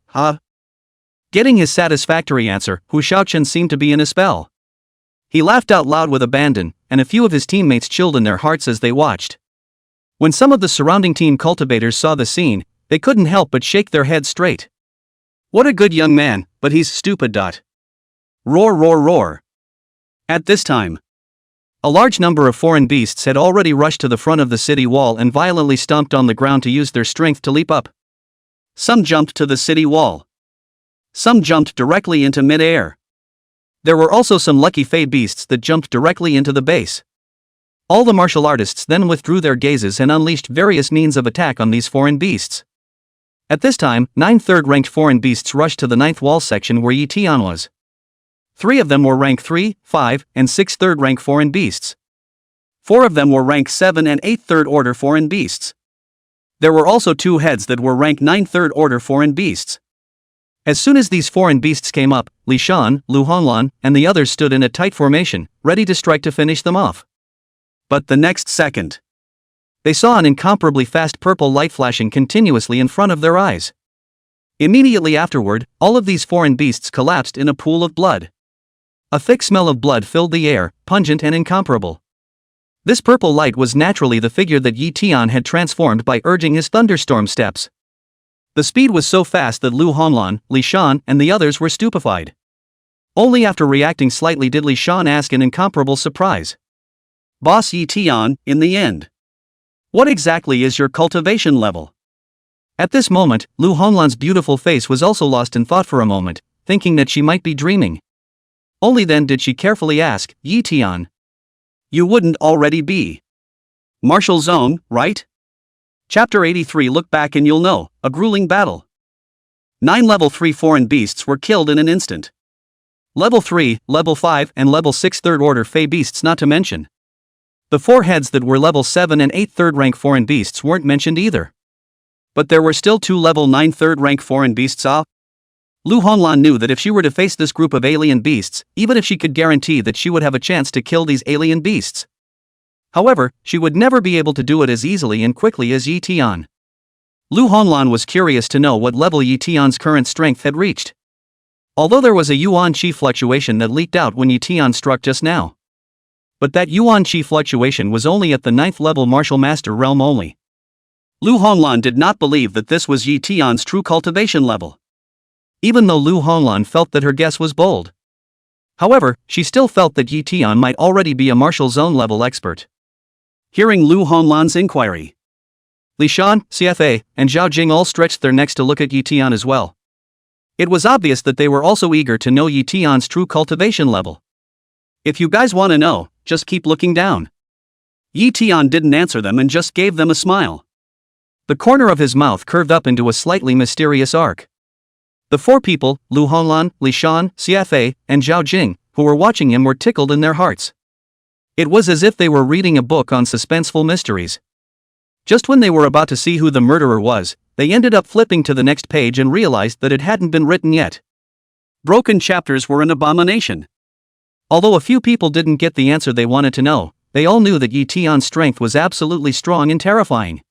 Getting his satisfactory answer, Hu Shaochen seemed to be in a spell. He laughed out loud with abandon, and a few of his teammates chilled in their hearts as they watched. When some of the surrounding team cultivators saw the scene, they couldn't help but shake their heads straight. What a good young man, but he's stupid. Roar. At this time, a large number of foreign beasts had already rushed to the front of the city wall and violently stomped on the ground to use their strength to leap up. Some jumped to the city wall. Some jumped directly into mid-air. There were also some lucky fey beasts that jumped directly into the base. All the martial artists then withdrew their gazes and unleashed various means of attack on these foreign beasts. At this time, 9 third-ranked foreign beasts rushed to the 9th wall section where Ye Tian was. 3 of them were rank 3, 5, and 6 third-rank foreign beasts. 4 of them were rank 7 and 8 third-order foreign beasts. There were also 2 heads that were rank 9 third-order foreign beasts. As soon as these foreign beasts came up, Li Shan, Lu Honglan, and the others stood in a tight formation, ready to strike to finish them off. But the next second, they saw an incomparably fast purple light flashing continuously in front of their eyes. Immediately afterward, all of these foreign beasts collapsed in a pool of blood. A thick smell of blood filled the air, pungent and incomparable. This purple light was naturally the figure that Ye Tian had transformed by urging his thunderstorm steps. The speed was so fast that Lu Honglan, Li Shan, and the others were stupefied. Only after reacting slightly did Li Shan ask in incomparable surprise. Boss Ye Tian, in the end, what exactly is your cultivation level? At this moment, Lu Honglan's beautiful face was also lost in thought for a moment, thinking that she might be dreaming. Only then did she carefully ask, Ye Tian, you wouldn't already be Martial Zone, right? Chapter 83. Look back and you'll know, a grueling battle. 9 level 3 foreign beasts were killed in an instant. Level 3, Level 5, and Level 6 third-order fey beasts not to mention. The 4 heads that were Level 7 and 8 third-rank foreign beasts weren't mentioned either. But there were still 2 Level 9 third-rank foreign beasts. Lu Honglan knew that if she were to face this group of alien beasts, even if she could guarantee that she would have a chance to kill these alien beasts, However, she would never be able to do it as easily and quickly as Ye Tian. Lu Honglan was curious to know what level Ye Tian's current strength had reached. Although there was a yuan qi fluctuation that leaked out when Ye Tian struck just now. But that yuan qi fluctuation was only at the 9th level martial master realm only. Lu Honglan did not believe that this was Ye Tian's true cultivation level. Even though Lu Honglan felt that her guess was bold. However, she still felt that Ye Tian might already be a martial zone level expert. Hearing Lu Honglan's inquiry, Li Shan, CFA, and Zhao Jing all stretched their necks to look at Ye Tian as well. It was obvious that they were also eager to know Ye Tian's true cultivation level. If you guys want to know, just keep looking down. Ye Tian didn't answer them and just gave them a smile. The corner of his mouth curved up into a slightly mysterious arc. The 4 people, Lu Honglan, Li Shan, CFA, and Zhao Jing, who were watching him were tickled in their hearts. It was as if they were reading a book on suspenseful mysteries. Just when they were about to see who the murderer was, they ended up flipping to the next page and realized that it hadn't been written yet. Broken chapters were an abomination. Although a few people didn't get the answer they wanted to know, they all knew that Ye Tian's strength was absolutely strong and terrifying.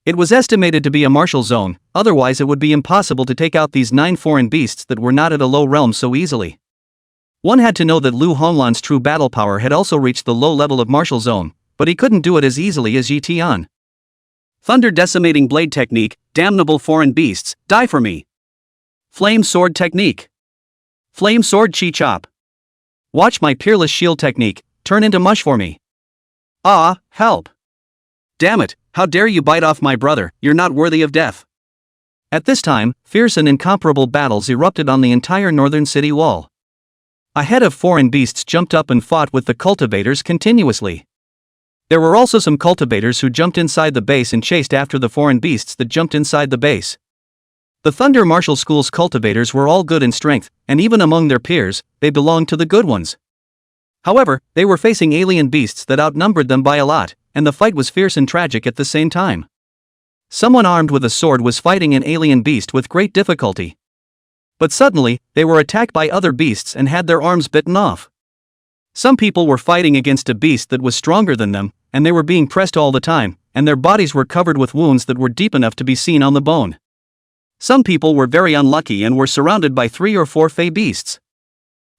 It was estimated to be a martial zone, otherwise it would be impossible to take out these 9 foreign beasts that were not at a low realm so easily. One had to know that Lu Honglan's true battle power had also reached the low level of martial zone, but he couldn't do it as easily as Ye Tian. Thunder decimating blade technique, damnable foreign beasts, die for me. Flame sword technique. Flame sword chi chop. Watch my peerless shield technique, turn into mush for me. Ah, help. Damn it, how dare you bite off my brother, you're not worthy of death. At this time, fierce and incomparable battles erupted on the entire northern city wall. A head of foreign beasts jumped up and fought with the cultivators continuously. There were also some cultivators who jumped inside the base and chased after the foreign beasts that jumped inside the base. The Thunder Martial School's cultivators were all good in strength, and even among their peers, they belonged to the good ones. However, they were facing alien beasts that outnumbered them by a lot, and the fight was fierce and tragic at the same time. Someone armed with a sword was fighting an alien beast with great difficulty. But suddenly, they were attacked by other beasts and had their arms bitten off. Some people were fighting against a beast that was stronger than them, and they were being pressed all the time, and their bodies were covered with wounds that were deep enough to be seen on the bone. Some people were very unlucky and were surrounded by 3 or 4 fey beasts.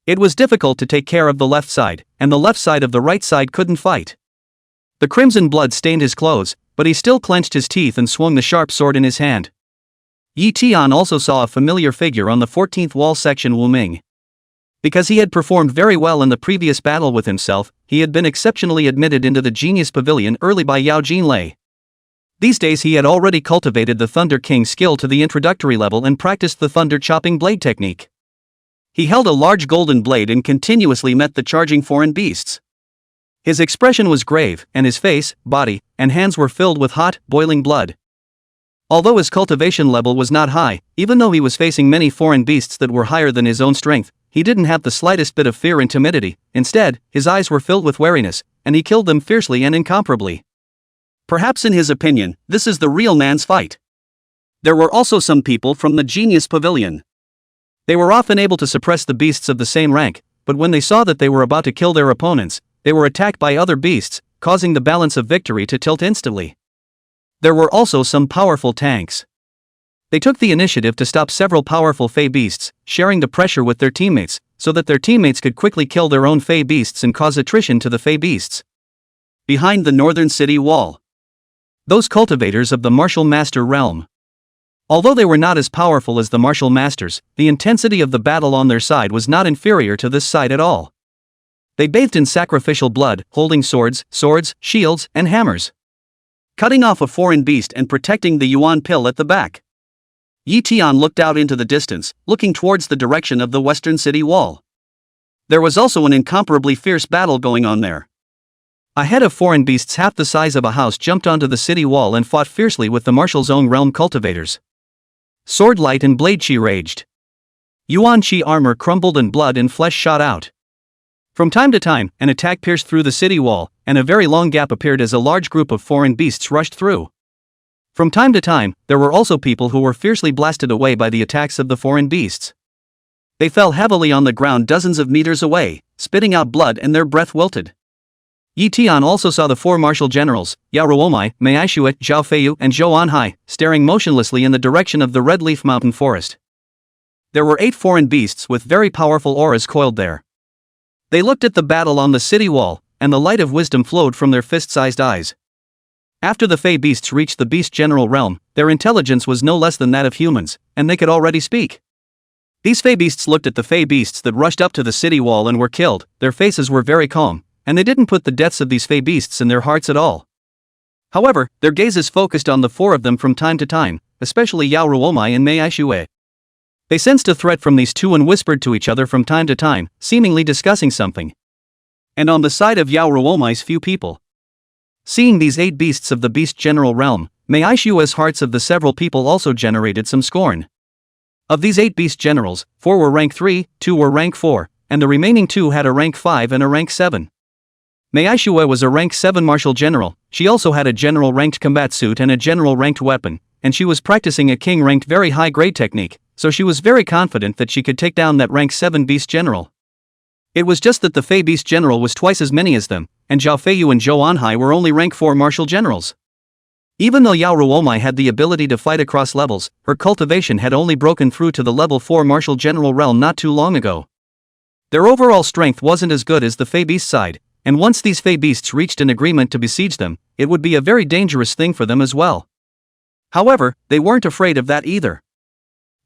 It was difficult to take care of the left side, and the left side of the right side couldn't fight. The crimson blood stained his clothes, but he still clenched his teeth and swung the sharp sword in his hand. Ye Tian also saw a familiar figure on the 14th wall section, Wuming. Because he had performed very well in the previous battle with himself, he had been exceptionally admitted into the Genius Pavilion early by Yao Jinlei. These days he had already cultivated the Thunder King skill to the introductory level and practiced the thunder chopping blade technique. He held a large golden blade and continuously met the charging foreign beasts. His expression was grave, and his face, body, and hands were filled with hot, boiling blood. Although his cultivation level was not high, even though he was facing many foreign beasts that were higher than his own strength, he didn't have the slightest bit of fear and timidity. Instead, his eyes were filled with wariness, and he killed them fiercely and incomparably. Perhaps in his opinion, this is the real man's fight. There were also some people from the Genius Pavilion. They were often able to suppress the beasts of the same rank, but when they saw that they were about to kill their opponents, they were attacked by other beasts, causing the balance of victory to tilt instantly. There were also some powerful tanks. They took the initiative to stop several powerful fey beasts, sharing the pressure with their teammates, so that their teammates could quickly kill their own fey beasts and cause attrition to the fey beasts. Behind the northern city wall, those cultivators of the martial master realm. Although they were not as powerful as the martial masters, the intensity of the battle on their side was not inferior to this side at all. They bathed in sacrificial blood, holding swords, shields, and hammers. Cutting off a foreign beast and protecting the Yuan pill at the back. Ye Tian looked out into the distance, looking towards the direction of the western city wall. There was also an incomparably fierce battle going on there. A head of foreign beasts half the size of a house jumped onto the city wall and fought fiercely with the martial zone realm cultivators. Sword light and blade chi raged. Yuan chi armor crumbled and blood and flesh shot out. From time to time, an attack pierced through the city wall, and a very long gap appeared as a large group of foreign beasts rushed through. From time to time, there were also people who were fiercely blasted away by the attacks of the foreign beasts. They fell heavily on the ground dozens of meters away, spitting out blood and their breath wilted. Ye Tian also saw the 4 martial generals, Yao Ruowu, Mei Aishuet, Zhao Feiyu and Zhou Anhai, staring motionlessly in the direction of the Red Leaf Mountain Forest. There were 8 foreign beasts with very powerful auras coiled there. They looked at the battle on the city wall, and the light of wisdom flowed from their fist-sized eyes. After the Fey beasts reached the beast general realm, their intelligence was no less than that of humans, and they could already speak. These Fey beasts looked at the Fey beasts that rushed up to the city wall and were killed. Their faces were very calm, and they didn't put the deaths of these Fey beasts in their hearts at all. However, their gazes focused on the 4 of them from time to time, especially Yao Ruowu and Mei Aishuet. They sensed a threat from these 2 and whispered to each other from time to time, seemingly discussing something. And on the side of Yao Ruowu's few people. Seeing these 8 beasts of the beast general realm, Mei Aishuet's hearts of the several people also generated some scorn. Of these 8 beast generals, 4 were rank 3, 2 were rank 4, and the remaining 2 had a rank 5 and a rank 7. Mei Aishuet was a rank 7 martial general. She also had a general ranked combat suit and a general ranked weapon, and she was practicing a king ranked very high grade technique, so she was very confident that she could take down that rank 7 beast general. It was just that the Fey beast general was twice as many as them, and Zhao Feiyu and Zhou Anhai were only rank 4 martial generals. Even though Yao Ruowu had the ability to fight across levels, her cultivation had only broken through to the level 4 martial general realm not too long ago. Their overall strength wasn't as good as the Fey beast side, and once these Fey beasts reached an agreement to besiege them, it would be a very dangerous thing for them as well. However, they weren't afraid of that either.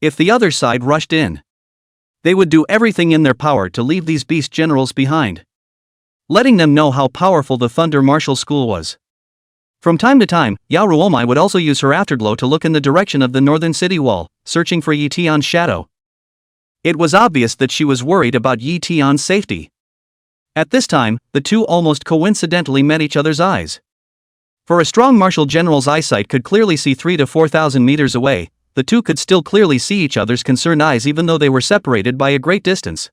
If the other side rushed in, they would do everything in their power to leave these beast generals behind, letting them know how powerful the Thunder Martial School was. From time to time, Yao Ruowu would also use her afterglow to look in the direction of the northern city wall, searching for Ye Tian's shadow. It was obvious that she was worried about Ye Tian's safety. At this time, the 2 almost coincidentally met each other's eyes. For a strong martial general's eyesight could clearly see 3,000 to 4,000 meters away, the 2 could still clearly see each other's concerned eyes even though they were separated by a great distance.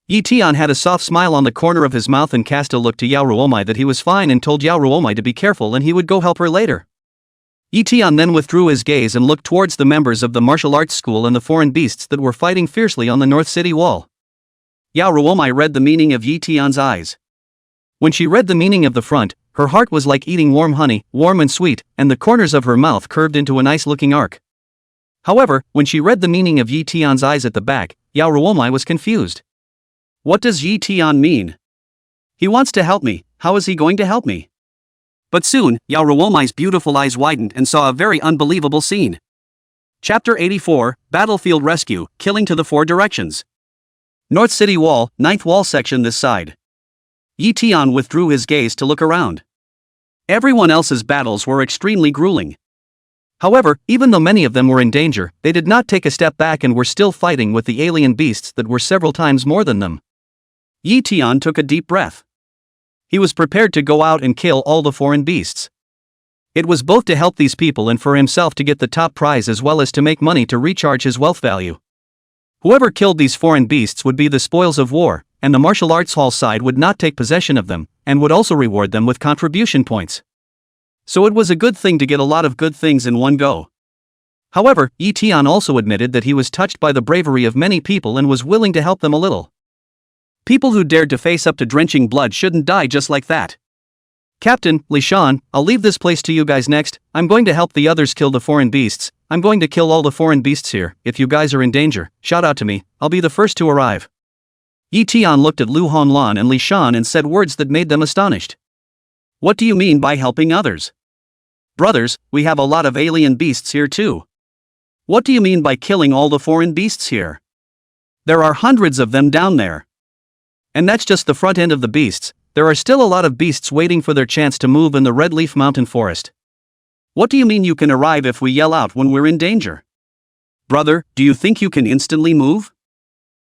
Ye Tian had a soft smile on the corner of his mouth and cast a look to Yao Ruowu that he was fine and told Yao Ruowu to be careful and he would go help her later. Ye Tian then withdrew his gaze and looked towards the members of the martial arts school and the foreign beasts that were fighting fiercely on the north city wall. Yao Ruowu read the meaning of Ye Tian's eyes. When she read the meaning of the front, her heart was like eating warm honey, warm and sweet, and the corners of her mouth curved into a nice-looking arc. However, when she read the meaning of Ye Tian's eyes at the back, Yao Ruowu was confused. What does Ye Tian mean? He wants to help me, how is he going to help me? But soon, Yao Ruowu's beautiful eyes widened and saw a very unbelievable scene. Chapter 84, Battlefield Rescue, Killing to the 4 Directions. North City Wall, 9th wall section this side. Ye Tian withdrew his gaze to look around. Everyone else's battles were extremely grueling. However, even though many of them were in danger, they did not take a step back and were still fighting with the alien beasts that were several times more than them. Ye Tian took a deep breath. He was prepared to go out and kill all the foreign beasts. It was both to help these people and for himself to get the top prize as well as to make money to recharge his wealth value. Whoever killed these foreign beasts would be the spoils of war, and the martial arts hall side would not take possession of them, and would also reward them with contribution points. So it was a good thing to get a lot of good things in one go. However, Ye Tian also admitted that he was touched by the bravery of many people and was willing to help them a little. People who dared to face up to drenching blood shouldn't die just like that. Captain, Li Shan, I'll leave this place to you guys next. I'm going to help the others kill the foreign beasts. I'm going to kill all the foreign beasts here. If you guys are in danger, shout out to me, I'll be the first to arrive. Ye Tian looked at Lu Honlan and Li Shan and said words that made them astonished. What do you mean by helping others? Brothers, we have a lot of alien beasts here too. What do you mean by killing all the foreign beasts here? There are hundreds of them down there. And that's just the front end of the beasts. There are still a lot of beasts waiting for their chance to move in the Red Leaf Mountain Forest. What do you mean you can arrive if we yell out when we're in danger? Brother, do you think you can instantly move?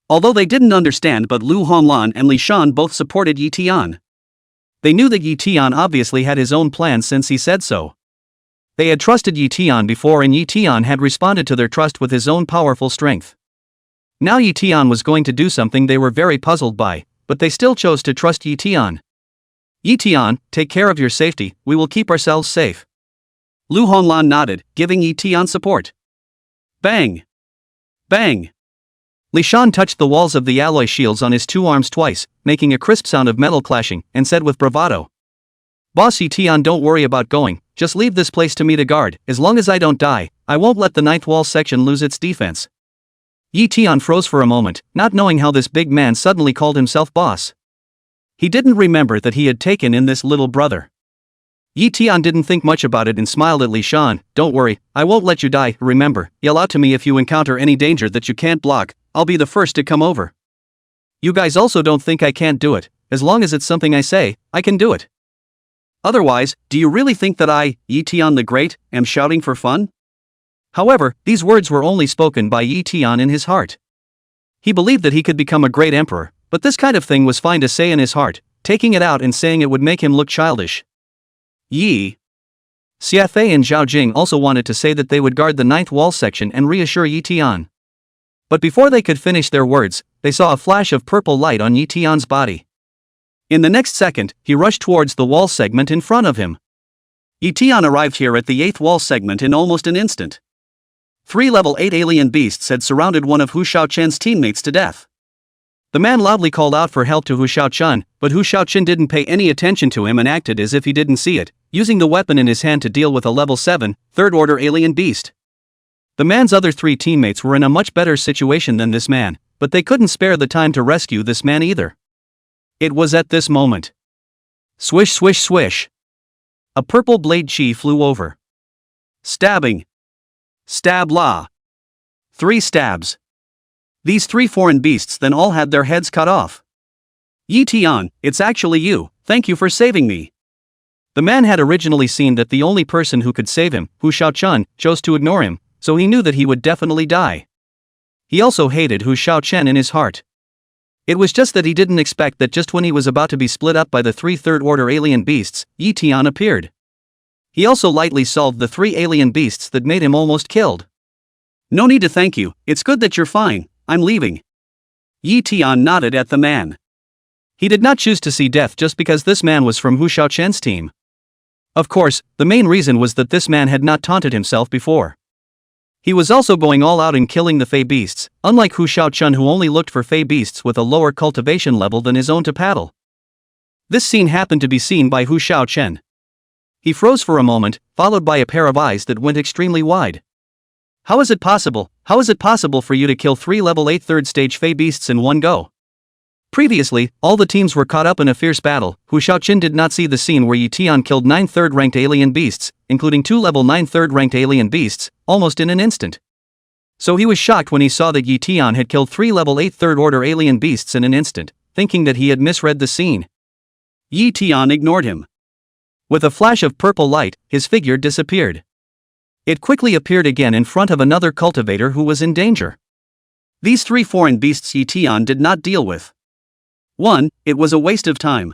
Although they didn't understand, but Lu Honlan and Li Shan both supported Ye Tian. They knew that Ye Tian obviously had his own plans since he said so. They had trusted Ye Tian before and Ye Tian had responded to their trust with his own powerful strength. Now Ye Tian was going to do something they were very puzzled by, but they still chose to trust Ye Tian. Ye Tian, take care of your safety, we will keep ourselves safe. Lu Honlan nodded, giving Ye Tian support. Bang! Bang! Li Shan touched the walls of the alloy shields on his two arms twice, making a crisp sound of metal clashing, and said with bravado. Boss Ye Tian, don't worry about going, just leave this place to me to guard. As long as I don't die, I won't let the ninth wall section lose its defense. Ye Tian froze for a moment, not knowing how this big man suddenly called himself boss. He didn't remember that he had taken in this little brother. Ye Tian didn't think much about it and smiled at Li Shan. Don't worry, I won't let you die. Remember, yell out to me if you encounter any danger that you can't block. I'll be the first to come over. You guys also don't think I can't do it. As long as it's something I say, I can do it. Otherwise, do you really think that I, Ye Tian the Great, am shouting for fun? However, these words were only spoken by Ye Tian in his heart. He believed that he could become a great emperor, but this kind of thing was fine to say in his heart. Taking it out and saying it would make him look childish. Yi Xiafei and Zhao Jing also wanted to say that they would guard the ninth wall section and reassure Ye Tian. But before they could finish their words, they saw a flash of purple light on Ye Tian's body. In the next second, he rushed towards the wall segment in front of him. Ye Tian arrived here at the 8th wall segment in almost an instant. 3 level 8 alien beasts had surrounded one of Hu Shaochen's teammates to death. The man loudly called out for help to Hu Shaochen, but Hu Shaochen didn't pay any attention to him and acted as if he didn't see it, using the weapon in his hand to deal with a level 7, 3rd order alien beast. The man's other 3 teammates were in a much better situation than this man, but they couldn't spare the time to rescue this man either. It was at this moment. Swish swish swish. A purple blade chi flew over. Stabbing. Stab la. 3 stabs. These 3 foreign beasts then all had their heads cut off. Ye Tian, it's actually you, thank you for saving me. The man had originally seen that the only person who could save him, Hu Shaochen, chose to ignore him, so he knew that he would definitely die. He also hated Hu Shaochen in his heart. It was just that he didn't expect that just when he was about to be split up by the 3 third-order alien beasts, Ye Tian appeared. He also lightly solved the 3 alien beasts that made him almost killed. No need to thank you, it's good that you're fine, I'm leaving. Ye Tian nodded at the man. He did not choose to see death just because this man was from Hu Shaochen's team. Of course, the main reason was that this man had not taunted himself before. He was also going all out in killing the Fey beasts, unlike Hu Shaochen who only looked for Fey beasts with a lower cultivation level than his own to paddle. This scene happened to be seen by Hu Shaochen. He froze for a moment, followed by a pair of eyes that went extremely wide. How is it possible? How is it possible for you to kill 3 level 8 third stage Fey beasts in one go? Previously, all the teams were caught up in a fierce battle. Hu Shaochen did not see the scene where Ye Tian killed 9 third-ranked alien beasts, including 2 level 9 third-ranked alien beasts, almost in an instant. So he was shocked when he saw that Ye Tian had killed 3 level 8 third-order alien beasts in an instant, thinking that he had misread the scene. Ye Tian ignored him. With a flash of purple light, his figure disappeared. It quickly appeared again in front of another cultivator who was in danger. These 3 foreign beasts Ye Tian did not deal with. 1. It was a waste of time.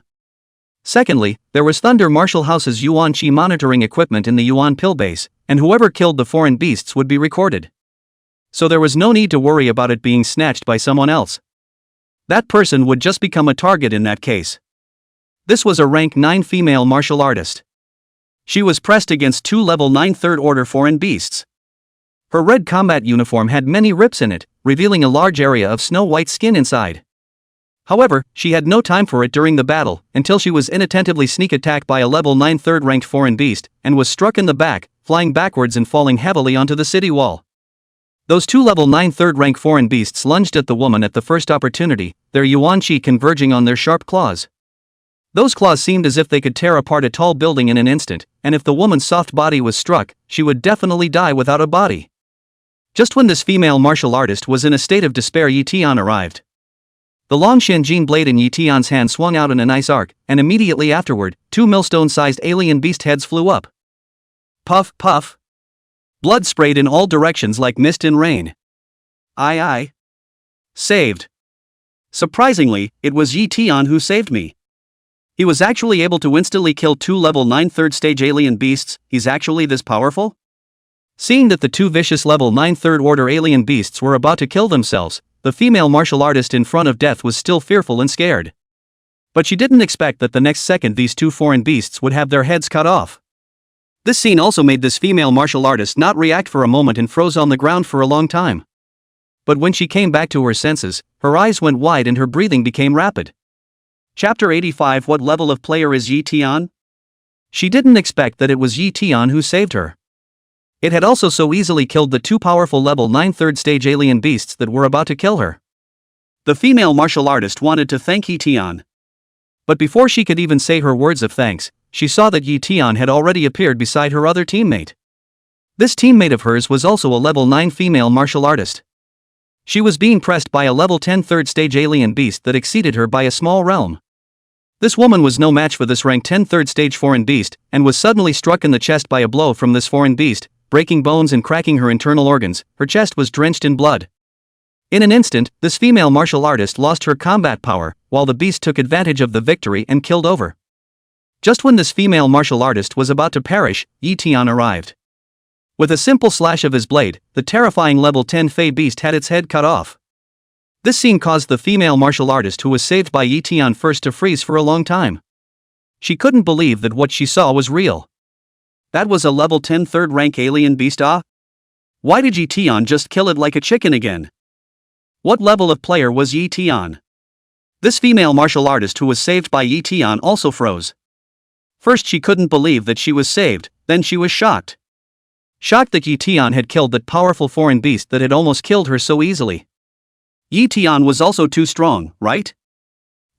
Secondly, there was Thunder Martial House's Yuan Qi monitoring equipment in the Yuan pill base, and whoever killed the foreign beasts would be recorded. So there was no need to worry about it being snatched by someone else. That person would just become a target in that case. This was a rank 9 female martial artist. She was pressed against 2 level 9 third order foreign beasts. Her red combat uniform had many rips in it, revealing a large area of snow-white skin inside. However, she had no time for it during the battle, until she was inattentively sneak attacked by a level 9 third-ranked foreign beast, and was struck in the back, flying backwards and falling heavily onto the city wall. Those 2 level 9 third-rank foreign beasts lunged at the woman at the first opportunity, their Yuan Qi converging on their sharp claws. Those claws seemed as if they could tear apart a tall building in an instant, and if the woman's soft body was struck, she would definitely die without a body. Just when this female martial artist was in a state of despair, Ye Tian arrived. The long Shenjin blade in Ye Tian's hand swung out in a nice arc, and immediately afterward, 2 millstone-sized alien beast heads flew up. Puff, puff. Blood sprayed in all directions like mist in rain. Aye. Saved. Surprisingly, it was Ye Tian who saved me. He was actually able to instantly kill 2 level 9 third stage alien beasts. He's actually this powerful? Seeing that the 2 vicious level 9 third order alien beasts were about to kill themselves, the female martial artist in front of death was still fearful and scared. But she didn't expect that the next second these 2 foreign beasts would have their heads cut off. This scene also made this female martial artist not react for a moment and froze on the ground for a long time. But when she came back to her senses, her eyes went wide and her breathing became rapid. Chapter 85. What level of player is Ye Tian? She didn't expect that it was Ye Tian who saved her. It had also so easily killed the two powerful level 9 third stage alien beasts that were about to kill her. The female martial artist wanted to thank Ye Tian. But before she could even say her words of thanks, she saw that Ye Tian had already appeared beside her other teammate. This teammate of hers was also a level 9 female martial artist. She was being pressed by a level 10 third stage alien beast that exceeded her by a small realm. This woman was no match for this rank 10 third stage foreign beast, and was suddenly struck in the chest by a blow from this foreign beast, breaking bones and cracking her internal organs. Her chest was drenched in blood. In an instant, this female martial artist lost her combat power, while the beast took advantage of the victory and killed over. Just when this female martial artist was about to perish, Ye Tian arrived. With a simple slash of his blade, the terrifying level 10 Fey beast had its head cut off. This scene caused the female martial artist who was saved by Ye Tian first to freeze for a long time. She couldn't believe that what she saw was real. That was a level 10 third rank alien beast, ah? Why did Ye Tian just kill it like a chicken again? What level of player was Ye Tian? This female martial artist who was saved by Ye Tian also froze. First she couldn't believe that she was saved, then she was shocked. Shocked that Ye Tian had killed that powerful foreign beast that had almost killed her so easily. Ye Tian was also too strong, right?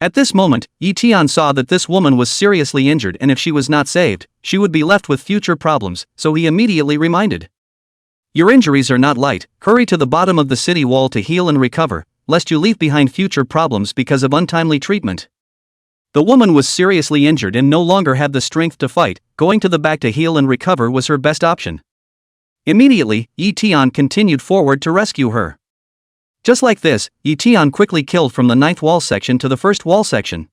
At this moment, Ye Tian saw that this woman was seriously injured, and if she was not saved, she would be left with future problems, so he immediately reminded. Your injuries are not light, hurry to the bottom of the city wall to heal and recover, lest you leave behind future problems because of untimely treatment. The woman was seriously injured and no longer had the strength to fight. Going to the back to heal and recover was her best option. Immediately, Ye Tian continued forward to rescue her. Just like this, Ye Tian quickly killed from the 9th wall section to the 1st wall section.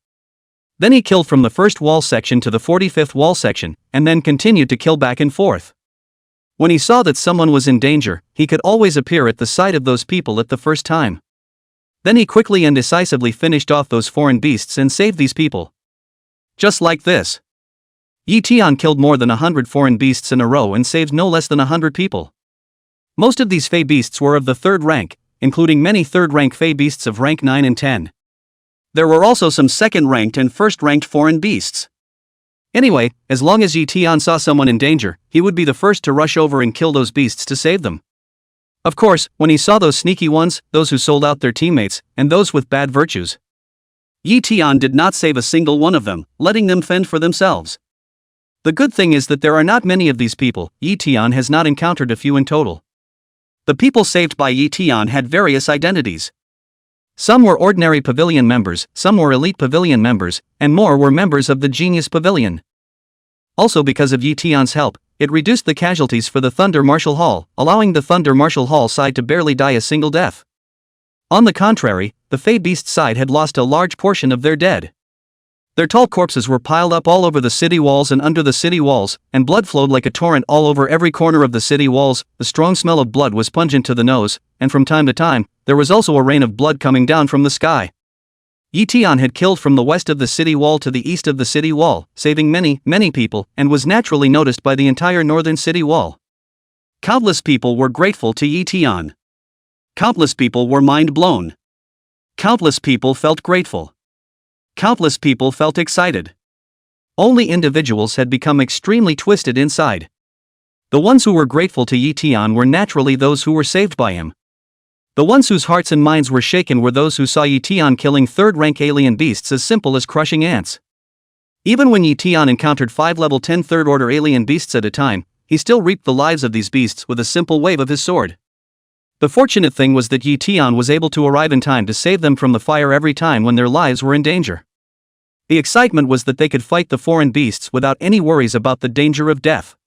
Then he killed from the 1st wall section to the 45th wall section, and then continued to kill back and forth. When he saw that someone was in danger, he could always appear at the side of those people at the first time. Then he quickly and decisively finished off those foreign beasts and saved these people. Just like this. Ye Tian killed more than 100 foreign beasts in a row and saved no less than 100 people. Most of these Fey beasts were of the 3rd rank, including many 3rd rank Fey beasts of rank 9 and 10. There were also some 2nd ranked and 1st ranked foreign beasts. Anyway, as long as Ye Tian saw someone in danger, he would be the first to rush over and kill those beasts to save them. Of course, when he saw those sneaky ones, those who sold out their teammates, and those with bad virtues, Ye Tian did not save a single one of them, letting them fend for themselves. The good thing is that there are not many of these people. Ye Tian has not encountered a few in total. The people saved by Ye Tian had various identities. Some were ordinary pavilion members, some were elite pavilion members, and more were members of the Genius Pavilion. Also, because of Ye Tian's help, it reduced the casualties for the Thunder Martial Hall, allowing the Thunder Martial Hall side to barely die a single death. On the contrary, the Fey Beast side had lost a large portion of their dead. Their tall corpses were piled up all over the city walls and under the city walls, and blood flowed like a torrent all over every corner of the city walls. The strong smell of blood was pungent to the nose, and from time to time, there was also a rain of blood coming down from the sky. Ye Tian had killed from the west of the city wall to the east of the city wall, saving many, many people, and was naturally noticed by the entire northern city wall. Countless people were grateful to Ye Tian. Countless people were mind blown. Countless people felt grateful. Countless people felt excited. Only individuals had become extremely twisted inside. The ones who were grateful to Ye Tian were naturally those who were saved by him. The ones whose hearts and minds were shaken were those who saw Ye Tian killing 3rd rank alien beasts as simple as crushing ants. Even when Ye Tian encountered 5 level 10 3rd order alien beasts at a time, he still reaped the lives of these beasts with a simple wave of his sword. The fortunate thing was that Ye Tian was able to arrive in time to save them from the fire every time when their lives were in danger. The excitement was that they could fight the foreign beasts without any worries about the danger of death.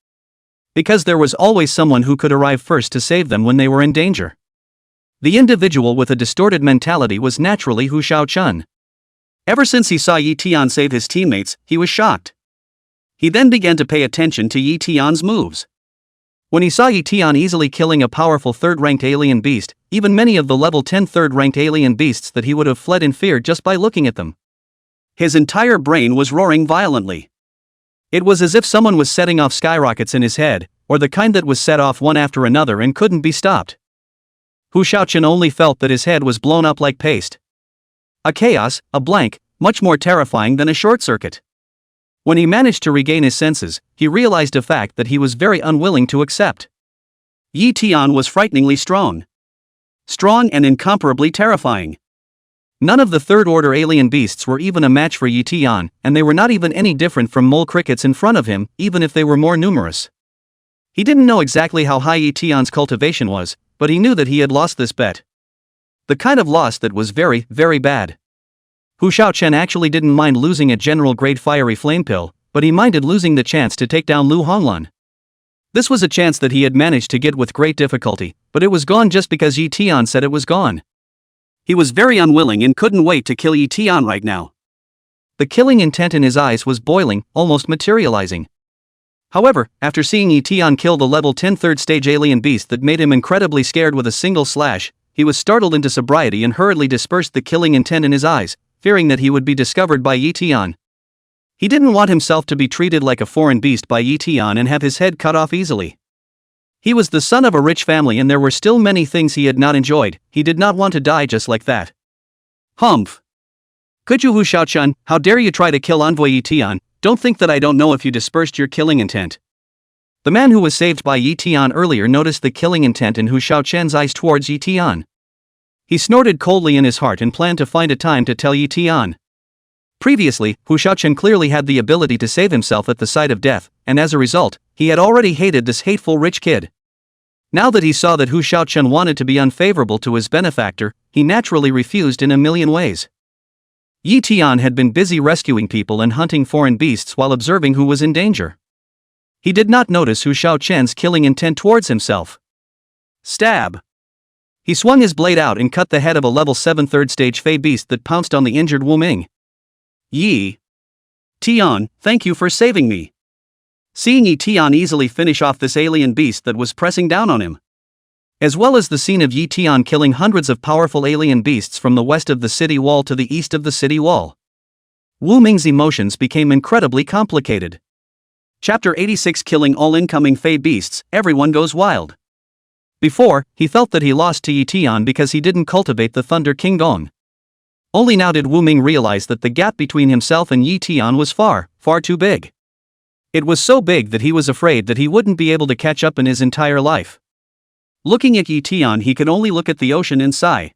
Because there was always someone who could arrive first to save them when they were in danger. The individual with a distorted mentality was naturally Hu Shaochun. Ever since he saw Ye Tian save his teammates, he was shocked. He then began to pay attention to Ye Tian's moves. When he saw Ye Tian easily killing a powerful 3rd ranked alien beast, even many of the level 10 3rd ranked alien beasts that he would have fled in fear just by looking at them. His entire brain was roaring violently. It was as if someone was setting off skyrockets in his head, or the kind that was set off one after another and couldn't be stopped. Hu Shaoqian only felt that his head was blown up like paste. A chaos, a blank, much more terrifying than a short circuit. When he managed to regain his senses, he realized a fact that he was very unwilling to accept. Ye Tian was frighteningly strong. Strong and incomparably terrifying. None of the third-order alien beasts were even a match for Ye Tian, and they were not even any different from mole crickets in front of him, even if they were more numerous. He didn't know exactly how high Ye Tian's cultivation was, but he knew that he had lost this bet. The kind of loss that was very, very bad. Hu Shaoqian actually didn't mind losing a general-grade fiery flame pill, but he minded losing the chance to take down Lu Honglan. This was a chance that he had managed to get with great difficulty, but it was gone just because Ye Tian said it was gone. He was very unwilling and couldn't wait to kill Ye Tian right now. The killing intent in his eyes was boiling, almost materializing. However, after seeing Ye Tian kill the level 10 third-stage alien beast that made him incredibly scared with a single slash, he was startled into sobriety and hurriedly dispersed the killing intent in his eyes, fearing that he would be discovered by Ye Tian. He didn't want himself to be treated like a foreign beast by Ye Tian and have his head cut off easily. He was the son of a rich family and there were still many things he had not enjoyed. He did not want to die just like that. Humph. Could you, Hu Shaoqian, how dare you try to kill Envoy Ye Tian? Don't think that I don't know if you dispersed your killing intent. The man who was saved by Ye Tian earlier noticed the killing intent in Hu Shaoqian's eyes towards Ye Tian. He snorted coldly in his heart and planned to find a time to tell Ye Tian. Previously, Hu Shaoqian clearly had the ability to save himself at the sight of death, and as a result, he had already hated this hateful rich kid. Now that he saw that Hu Shaoqian wanted to be unfavorable to his benefactor, he naturally refused in a million ways. Ye Tian had been busy rescuing people and hunting foreign beasts while observing who was in danger. He did not notice Hu Shaoqian's killing intent towards himself. Stab! He swung his blade out and cut the head of a level 7 third-stage Fey beast that pounced on the injured Wuming. Ye Tian, thank you for saving me. Seeing Ye Tian easily finish off this alien beast that was pressing down on him, as well as the scene of Ye Tian killing hundreds of powerful alien beasts from the west of the city wall to the east of the city wall, Wuming's emotions became incredibly complicated. Chapter 86 Killing all incoming Fey beasts, everyone goes wild. Before, he felt that he lost to Ye Tian because he didn't cultivate the Thunder Kingdom. Only now did Wuming realize that the gap between himself and Ye Tian was far, far too big. It was so big that he was afraid that he wouldn't be able to catch up in his entire life. Looking at Ye Tian, he could only look at the ocean and sigh.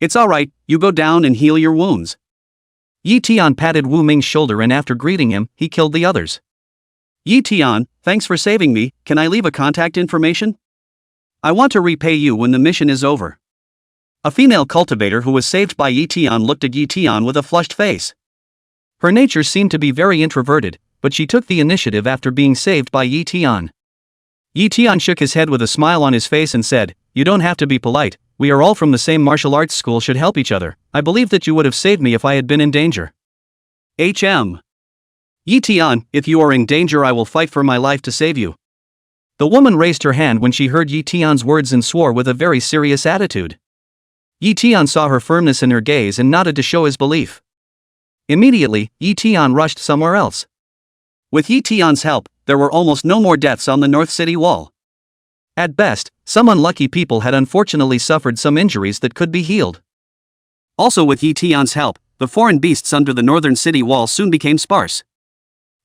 It's alright, you go down and heal your wounds. Ye Tian patted Wuming's shoulder and after greeting him, he killed the others. Ye Tian, thanks for saving me, can I leave a contact information? I want to repay you when the mission is over. A female cultivator who was saved by Ye Tian looked at Ye Tian with a flushed face. Her nature seemed to be very introverted, but she took the initiative after being saved by Ye Tian. Ye Tian shook his head with a smile on his face and said, "You don't have to be polite, we are all from the same martial arts school, should help each other. I believe that you would have saved me if I had been in danger." Ye Tian, if you are in danger I will fight for my life to save you. The woman raised her hand when she heard Ye Tian's words and swore with a very serious attitude. Ye Tian saw her firmness in her gaze and nodded to show his belief. Immediately, Ye Tian rushed somewhere else. With Ye Tian's help, there were almost no more deaths on the North City Wall. At best, some unlucky people had unfortunately suffered some injuries that could be healed. Also with Ye Tian's help, the foreign beasts under the Northern City Wall soon became sparse.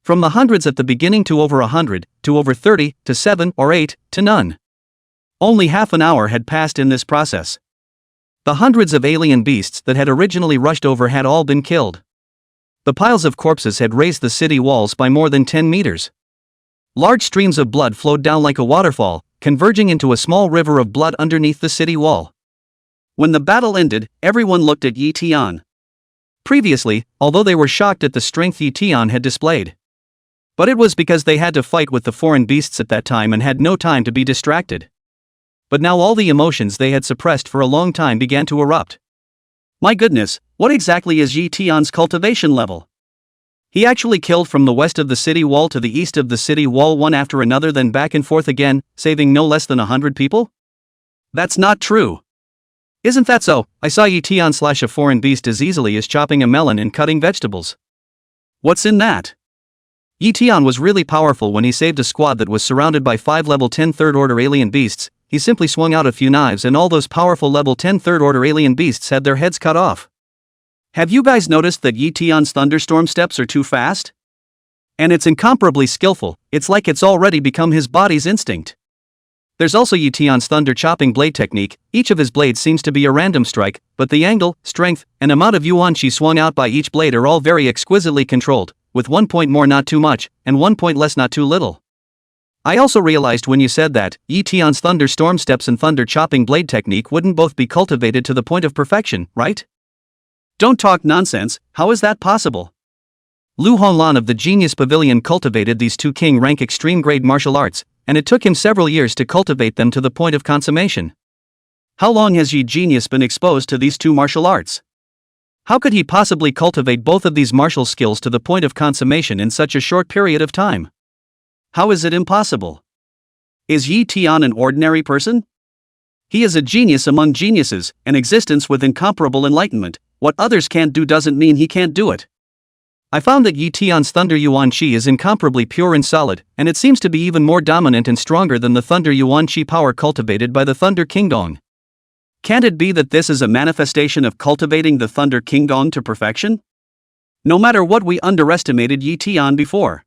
From the hundreds at the beginning to over 100, to over 30, to 7 or 8, to none. Only half an hour had passed in this process. The hundreds of alien beasts that had originally rushed over had all been killed. The piles of corpses had raised the city walls by more than 10 meters. Large streams of blood flowed down like a waterfall, converging into a small river of blood underneath the city wall. When the battle ended, everyone looked at Ye Tian. Previously, although they were shocked at the strength Ye Tian had displayed. But it was because they had to fight with the foreign beasts at that time and had no time to be distracted. But now all the emotions they had suppressed for a long time began to erupt. My goodness, what exactly is Ye Tian's cultivation level? He actually killed from the west of the city wall to the east of the city wall one after another, then back and forth again, saving no less than 100 people? That's not true. Isn't that so? I saw Ye Tian slash a foreign beast as easily as chopping a melon and cutting vegetables. What's in that? Ye Tian was really powerful when he saved a squad that was surrounded by 5 level 10 third-order alien beasts. he simply swung out a few knives and all those powerful level 10 third-order alien beasts had their heads cut off. Have you guys noticed that Ye Tian's thunderstorm steps are too fast? And it's incomparably skillful, it's like it's already become his body's instinct. There's also Ye Tian's thunder chopping blade technique. Each of his blades seems to be a random strike, but the angle, strength, and amount of yuan qi swung out by each blade are all very exquisitely controlled, with 1 point more not too much, and 1 point less not too little. I also realized when you said that, Ye Tian's thunder storm steps and thunder chopping blade technique wouldn't both be cultivated to the point of perfection, right? Don't talk nonsense, how is that possible? Lu Honglan of the Genius Pavilion cultivated these two king-rank extreme-grade martial arts, and it took him several years to cultivate them to the point of consummation. How long has Ye Genius been exposed to these two martial arts? How could he possibly cultivate both of these martial skills to the point of consummation in such a short period of time? How is it impossible? Is Ye Tian an ordinary person? He is a genius among geniuses, an existence with incomparable enlightenment. What others can't do doesn't mean he can't do it. I found that Ye Tian's Thunder Yuan Qi is incomparably pure and solid, and it seems to be even more dominant and stronger than the Thunder Yuan Qi power cultivated by the Thunder Kingdong. Can't it be that this is a manifestation of cultivating the Thunder Kingdong to perfection? No matter what, we underestimated Ye Tian before.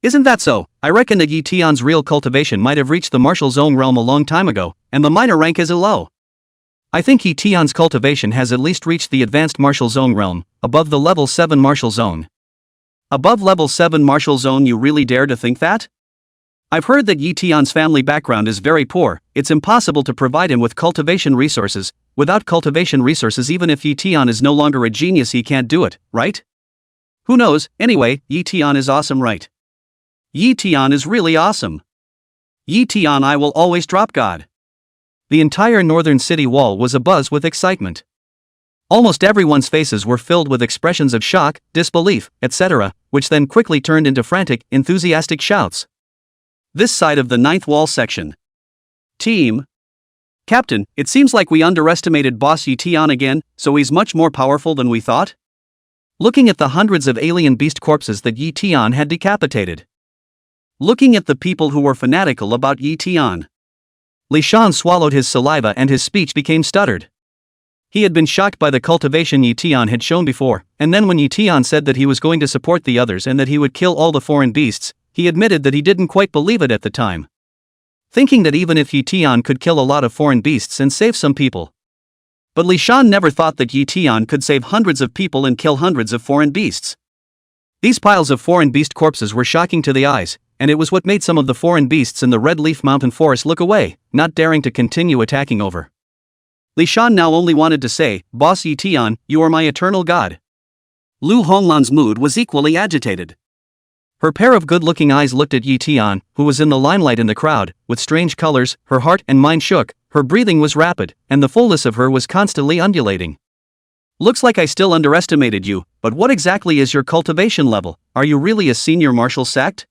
Isn't that so? I reckon that Ye Tian's real cultivation might have reached the martial zone realm a long time ago, and the minor rank is a low. I think Ye Tian's cultivation has at least reached the advanced martial zone realm, above the level 7 martial zone. Above level 7 martial zone, you really dare to think that? I've heard that Ye Tian's family background is very poor. It's impossible to provide him with cultivation resources. Without cultivation resources, even if Ye Tian is no longer a genius, he can't do it, right? Who knows? Anyway, Ye Tian is awesome, right? Ye Tian is really awesome. Ye Tian, I will always drop God. The entire northern city wall was abuzz with excitement. Almost everyone's faces were filled with expressions of shock, disbelief, etc., which then quickly turned into frantic, enthusiastic shouts. This side of the ninth wall section. Team. Captain, it seems like we underestimated Boss Ye Tian again, so he's much more powerful than we thought? Looking at the hundreds of alien beast corpses that Ye Tian had decapitated. Looking at the people who were fanatical about Ye Tian. Li Shan swallowed his saliva and his speech became stuttered. He had been shocked by the cultivation Ye Tian had shown before, and then when Ye Tian said that he was going to support the others and that he would kill all the foreign beasts, he admitted that he didn't quite believe it at the time. Thinking that even if Ye Tian could kill a lot of foreign beasts and save some people. But Li Shan never thought that Ye Tian could save hundreds of people and kill hundreds of foreign beasts. These piles of foreign beast corpses were shocking to the eyes, and it was what made some of the foreign beasts in the Red Leaf Mountain Forest look away, not daring to continue attacking over. Li Shan now only wanted to say, "Boss Ye Tian, you are my eternal god." Lu Honglan's mood was equally agitated. Her pair of good-looking eyes looked at Ye Tian, who was in the limelight in the crowd, with strange colors. Her heart and mind shook, her breathing was rapid, and the fullness of her was constantly undulating. Looks like I still underestimated you, but what exactly is your cultivation level? Are you really a senior martial sect?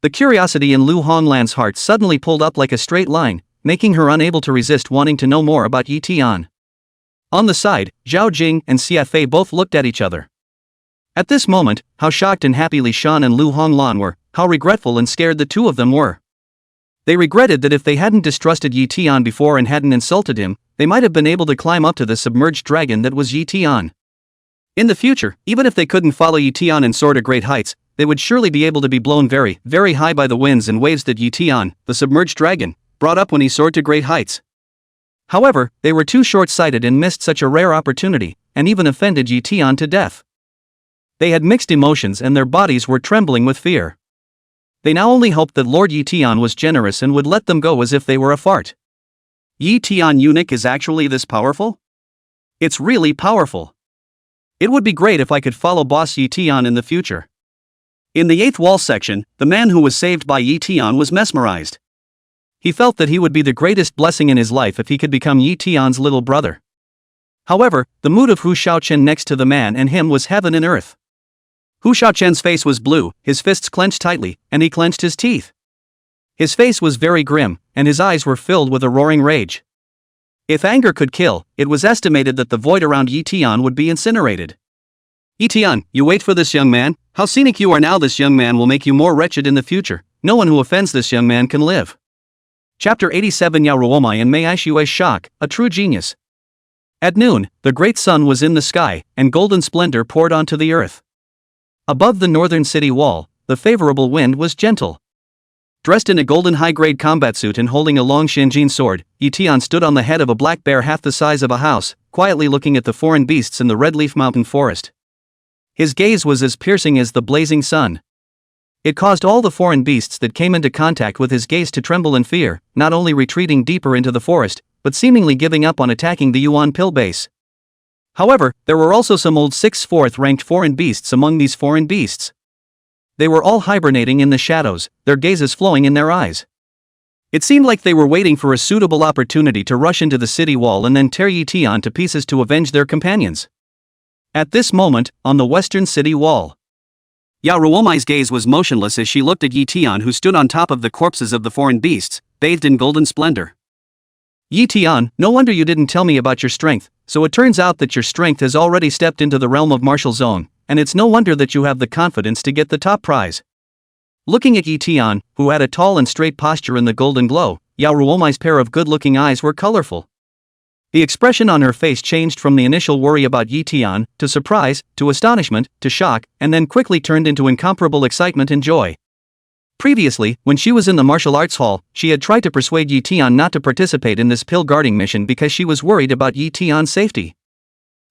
The curiosity in Lu Honglan's heart suddenly pulled up like a straight line, making her unable to resist wanting to know more about Ye Tian. On the side, Zhao Jing and Xia Fei both looked at each other. At this moment, how shocked and happy Li Shan and Lu Honglan were, how regretful and scared the two of them were. They regretted that if they hadn't distrusted Ye Tian before and hadn't insulted him, they might have been able to climb up to the submerged dragon that was Ye Tian. In the future, even if they couldn't follow Ye Tian and soar to great heights, they would surely be able to be blown very, very high by the winds and waves that Ye Tian, the submerged dragon, brought up when he soared to great heights. However, they were too short-sighted and missed such a rare opportunity, and even offended Ye Tian to death. They had mixed emotions and their bodies were trembling with fear. They now only hoped that Lord Ye Tian was generous and would let them go as if they were a fart. Ye Tian eunuch is actually this powerful? It's really powerful. It would be great if I could follow Boss Ye Tian in the future. In the 8th wall section, the man who was saved by Ye Tian was mesmerized. He felt that he would be the greatest blessing in his life if he could become Ye Tian's little brother. However, the mood of Hu Shaochen next to the man and him was heaven and earth. Hu Shaochen's face was blue, his fists clenched tightly, and he clenched his teeth. His face was very grim, and his eyes were filled with a roaring rage. If anger could kill, it was estimated that the void around Ye Tian would be incinerated. Ye Tian, you wait for this young man. How scenic you are now. This young man will make you more wretched in the future. No one who offends this young man can live. Chapter 87 Yao Ruowu and Mei Aishui's Shock, a True Genius. At noon, the great sun was in the sky, and golden splendor poured onto the earth. Above the northern city wall, the favorable wind was gentle. Dressed in a golden high-grade combat suit and holding a long Shenjin sword, Ye Tian stood on the head of a black bear half the size of a house, quietly looking at the foreign beasts in the Red Leaf Mountain forest. His gaze was as piercing as the blazing sun. It caused all the foreign beasts that came into contact with his gaze to tremble in fear, not only retreating deeper into the forest, but seemingly giving up on attacking the Yuan pill base. However, there were also some old 6th-4th ranked foreign beasts among these foreign beasts. They were all hibernating in the shadows, their gazes flowing in their eyes. It seemed like they were waiting for a suitable opportunity to rush into the city wall and then tear Ye Tian to pieces to avenge their companions. At this moment, on the western city wall, Yao Ruowu's gaze was motionless as she looked at Ye Tian, who stood on top of the corpses of the foreign beasts, bathed in golden splendor. Ye Tian, no wonder you didn't tell me about your strength, so it turns out that your strength has already stepped into the realm of martial zone, and it's no wonder that you have the confidence to get the top prize. Looking at Ye Tian, who had a tall and straight posture in the golden glow, Yao Ruowu's pair of good-looking eyes were colorful. The expression on her face changed from the initial worry about Ye Tian, to surprise, to astonishment, to shock, and then quickly turned into incomparable excitement and joy. Previously, when she was in the martial arts hall, she had tried to persuade Ye Tian not to participate in this pill guarding mission because she was worried about Ye Tian's safety.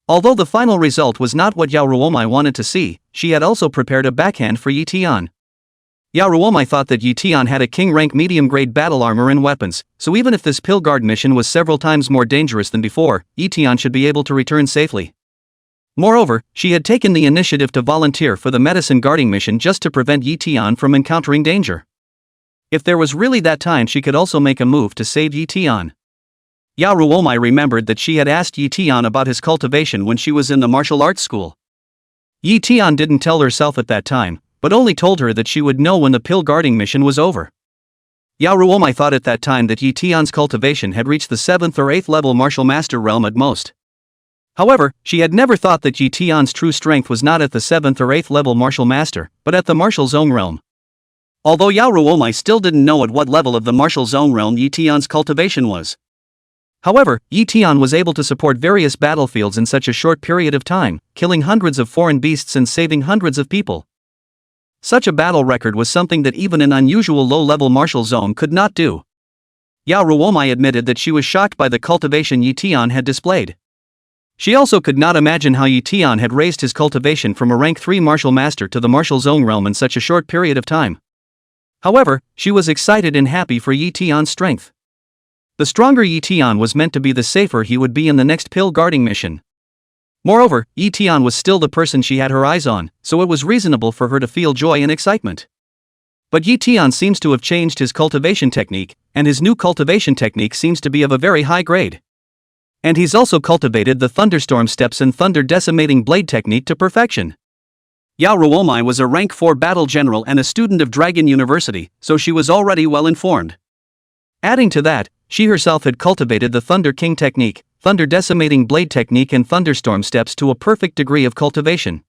Although the final result was not what Yao Ruowu wanted to see, she had also prepared a backhand for Ye Tian. Yao Ruowu thought that Ye Tian had a king-rank medium-grade battle armor and weapons, so even if this pill guard mission was several times more dangerous than before, Ye Tian should be able to return safely. Moreover, she had taken the initiative to volunteer for the medicine guarding mission just to prevent Ye Tian from encountering danger. If there was really that time, she could also make a move to save Ye Tian. Yao Ruowu remembered that she had asked Ye Tian about his cultivation when she was in the martial arts school. Ye Tian didn't tell herself at that time, but only told her that she would know when the pill guarding mission was over. Yao Ruowu thought at that time that Ye Tian's cultivation had reached the 7th or 8th level martial master realm at most. However, she had never thought that Ye Tian's true strength was not at the 7th or 8th level martial master, but at the martial zone realm. Although Yao Ruowu still didn't know at what level of the martial zone realm Ye Tian's cultivation was. However, Ye Tian was able to support various battlefields in such a short period of time, killing hundreds of foreign beasts and saving hundreds of people. Such a battle record was something that even an unusual low-level martial zone could not do. Yao Ruowu admitted that she was shocked by the cultivation Ye Tian had displayed. She also could not imagine how Ye Tian had raised his cultivation from a rank 3 martial master to the martial zone realm in such a short period of time. However, she was excited and happy for Ye Tian's strength. The stronger Ye Tian was meant to be, the safer he would be in the next pill guarding mission. Moreover, Ye Tian was still the person she had her eyes on, so it was reasonable for her to feel joy and excitement. But Ye Tian seems to have changed his cultivation technique, and his new cultivation technique seems to be of a very high grade. And he's also cultivated the thunderstorm steps and thunder decimating blade technique to perfection. Yao Ruowu was a rank 4 battle general and a student of Dragon University, so she was already well informed. Adding to that, she herself had cultivated the Thunder King technique, thunder decimating blade technique and thunderstorm steps to a perfect degree of cultivation.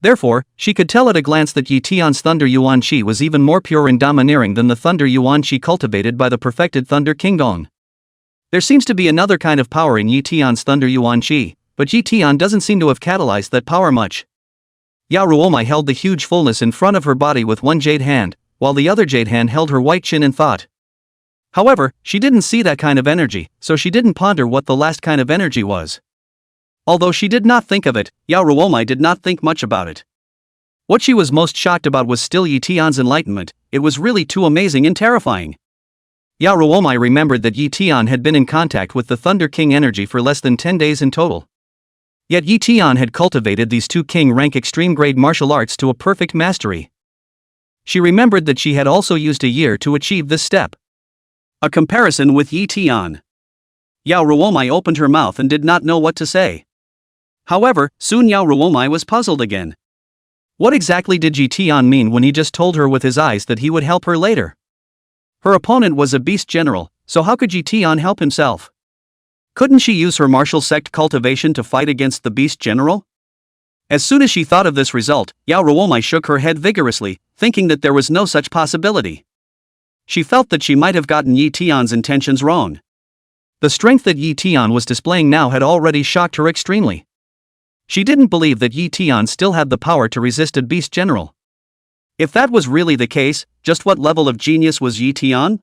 Therefore, she could tell at a glance that Ye Tian's Thunder Yuan Qi was even more pure and domineering than the Thunder Yuan Qi cultivated by the perfected Thunder King Dong. There seems to be another kind of power in Ye Tian's Thunder Yuan Qi, but Ye Tian doesn't seem to have catalyzed that power much. Yao Ruowu held the huge fullness in front of her body with one jade hand, while the other jade hand held her white chin in thought. However, she didn't see that kind of energy, so she didn't ponder what the last kind of energy was. Although she did not think of it, Yao Ruowu did not think much about it. What she was most shocked about was still Ye Tian's enlightenment. It was really too amazing and terrifying. Yao Ruowu remembered that Ye Tian had been in contact with the Thunder King energy for less than 10 days in total. Yet Ye Tian had cultivated these 2 king-rank extreme-grade martial arts to a perfect mastery. She remembered that she had also used a year to achieve this step. A comparison with Ye Tian. Yao Ruowu opened her mouth and did not know what to say. However, soon Yao Ruowu was puzzled again. What exactly did Ye Tian mean when he just told her with his eyes that he would help her later? Her opponent was a beast general, so how could Ye Tian help himself? Couldn't she use her martial sect cultivation to fight against the beast general? As soon as she thought of this result, Yao Ruowu shook her head vigorously, thinking that there was no such possibility. She felt that she might have gotten Ye Tian's intentions wrong. The strength that Ye Tian was displaying now had already shocked her extremely. She didn't believe that Ye Tian still had the power to resist a beast general. If that was really the case, just what level of genius was Ye Tian?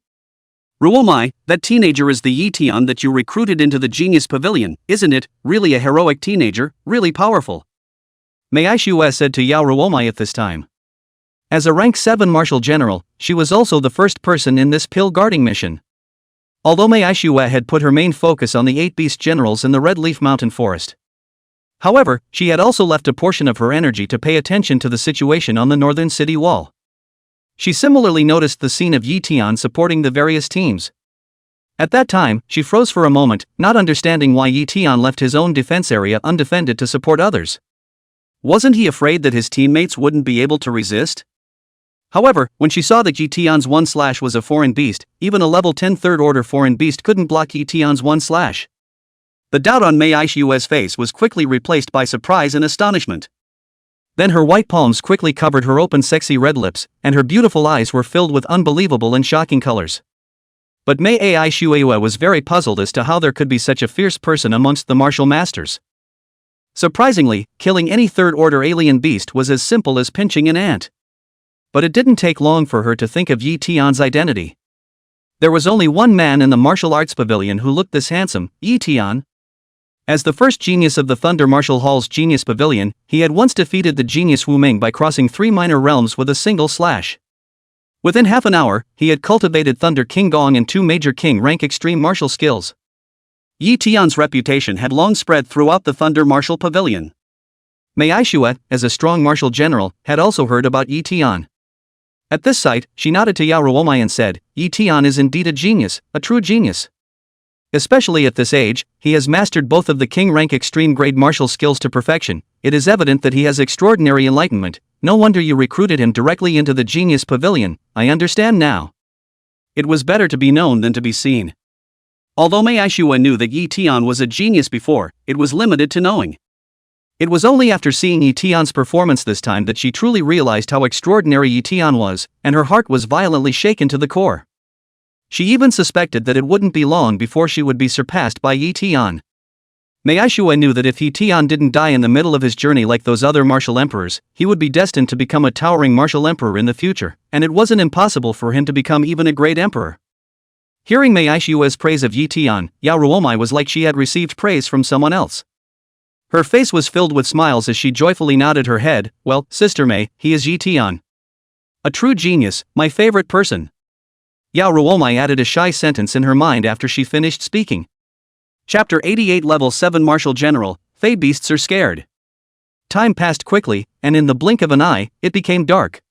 Ruowu, that teenager is the Ye Tian that you recruited into the genius pavilion, isn't it? Really a heroic teenager, really powerful. Mei Aishue said to Yao Ruowu at this time. As a rank 7 martial general, she was also the first person in this pill guarding mission. Although Mei Aishue had put her main focus on the 8 beast generals in the Red Leaf Mountain Forest. However, she had also left a portion of her energy to pay attention to the situation on the northern city wall. She similarly noticed the scene of Ye Tian supporting the various teams. At that time, she froze for a moment, not understanding why Ye Tian left his own defense area undefended to support others. Wasn't he afraid that his teammates wouldn't be able to resist? However, when she saw that Ye Tian's 1/ was a foreign beast, even a level 10 third order foreign beast couldn't block Ye Tian's 1/. The doubt on Mei Aishue's face was quickly replaced by surprise and astonishment. Then her white palms quickly covered her open sexy red lips, and her beautiful eyes were filled with unbelievable and shocking colors. But Mei Aishue was very puzzled as to how there could be such a fierce person amongst the martial masters. Surprisingly, killing any third-order alien beast was as simple as pinching an ant. But it didn't take long for her to think of Ye Tian's identity. There was only one man in the martial arts pavilion who looked this handsome, Ye Tian. As the first genius of the Thunder Martial Hall's Genius Pavilion, he had once defeated the genius Wuming by crossing 3 minor realms with a single slash. Within half an hour, he had cultivated Thunder King Gong and 2 major king rank extreme martial skills. Ye Tian's reputation had long spread throughout the Thunder Martial Pavilion. Mei Aishue, as a strong martial general, had also heard about Ye Tian. At this sight, she nodded to Yao Ruowu and said, Ye Tian is indeed a genius, a true genius. Especially at this age, he has mastered both of the king rank extreme grade martial skills to perfection. It is evident that he has extraordinary enlightenment. No wonder you recruited him directly into the Genius Pavilion. I understand now. It was better to be known than to be seen. Although Mei Aishue knew that Ye Tian was a genius before, it was limited to knowing. It was only after seeing Ye Tian's performance this time that she truly realized how extraordinary Ye Tian was, and her heart was violently shaken to the core. She even suspected that it wouldn't be long before she would be surpassed by Ye Tian. Mei Aishue knew that if Ye Tian didn't die in the middle of his journey like those other martial emperors, he would be destined to become a towering martial emperor in the future, and it wasn't impossible for him to become even a great emperor. Hearing Mei Aishue's praise of Ye Tian, Yao Ruowu was like she had received praise from someone else. Her face was filled with smiles as she joyfully nodded her head. Well, Sister Mei, he is Ye Tian. A true genius, my favorite person. Yao Ruowu added a shy sentence in her mind after she finished speaking. Chapter 88 Level 7 Martial General, Fey Beasts Are Scared. Time passed quickly, and in the blink of an eye, it became dark.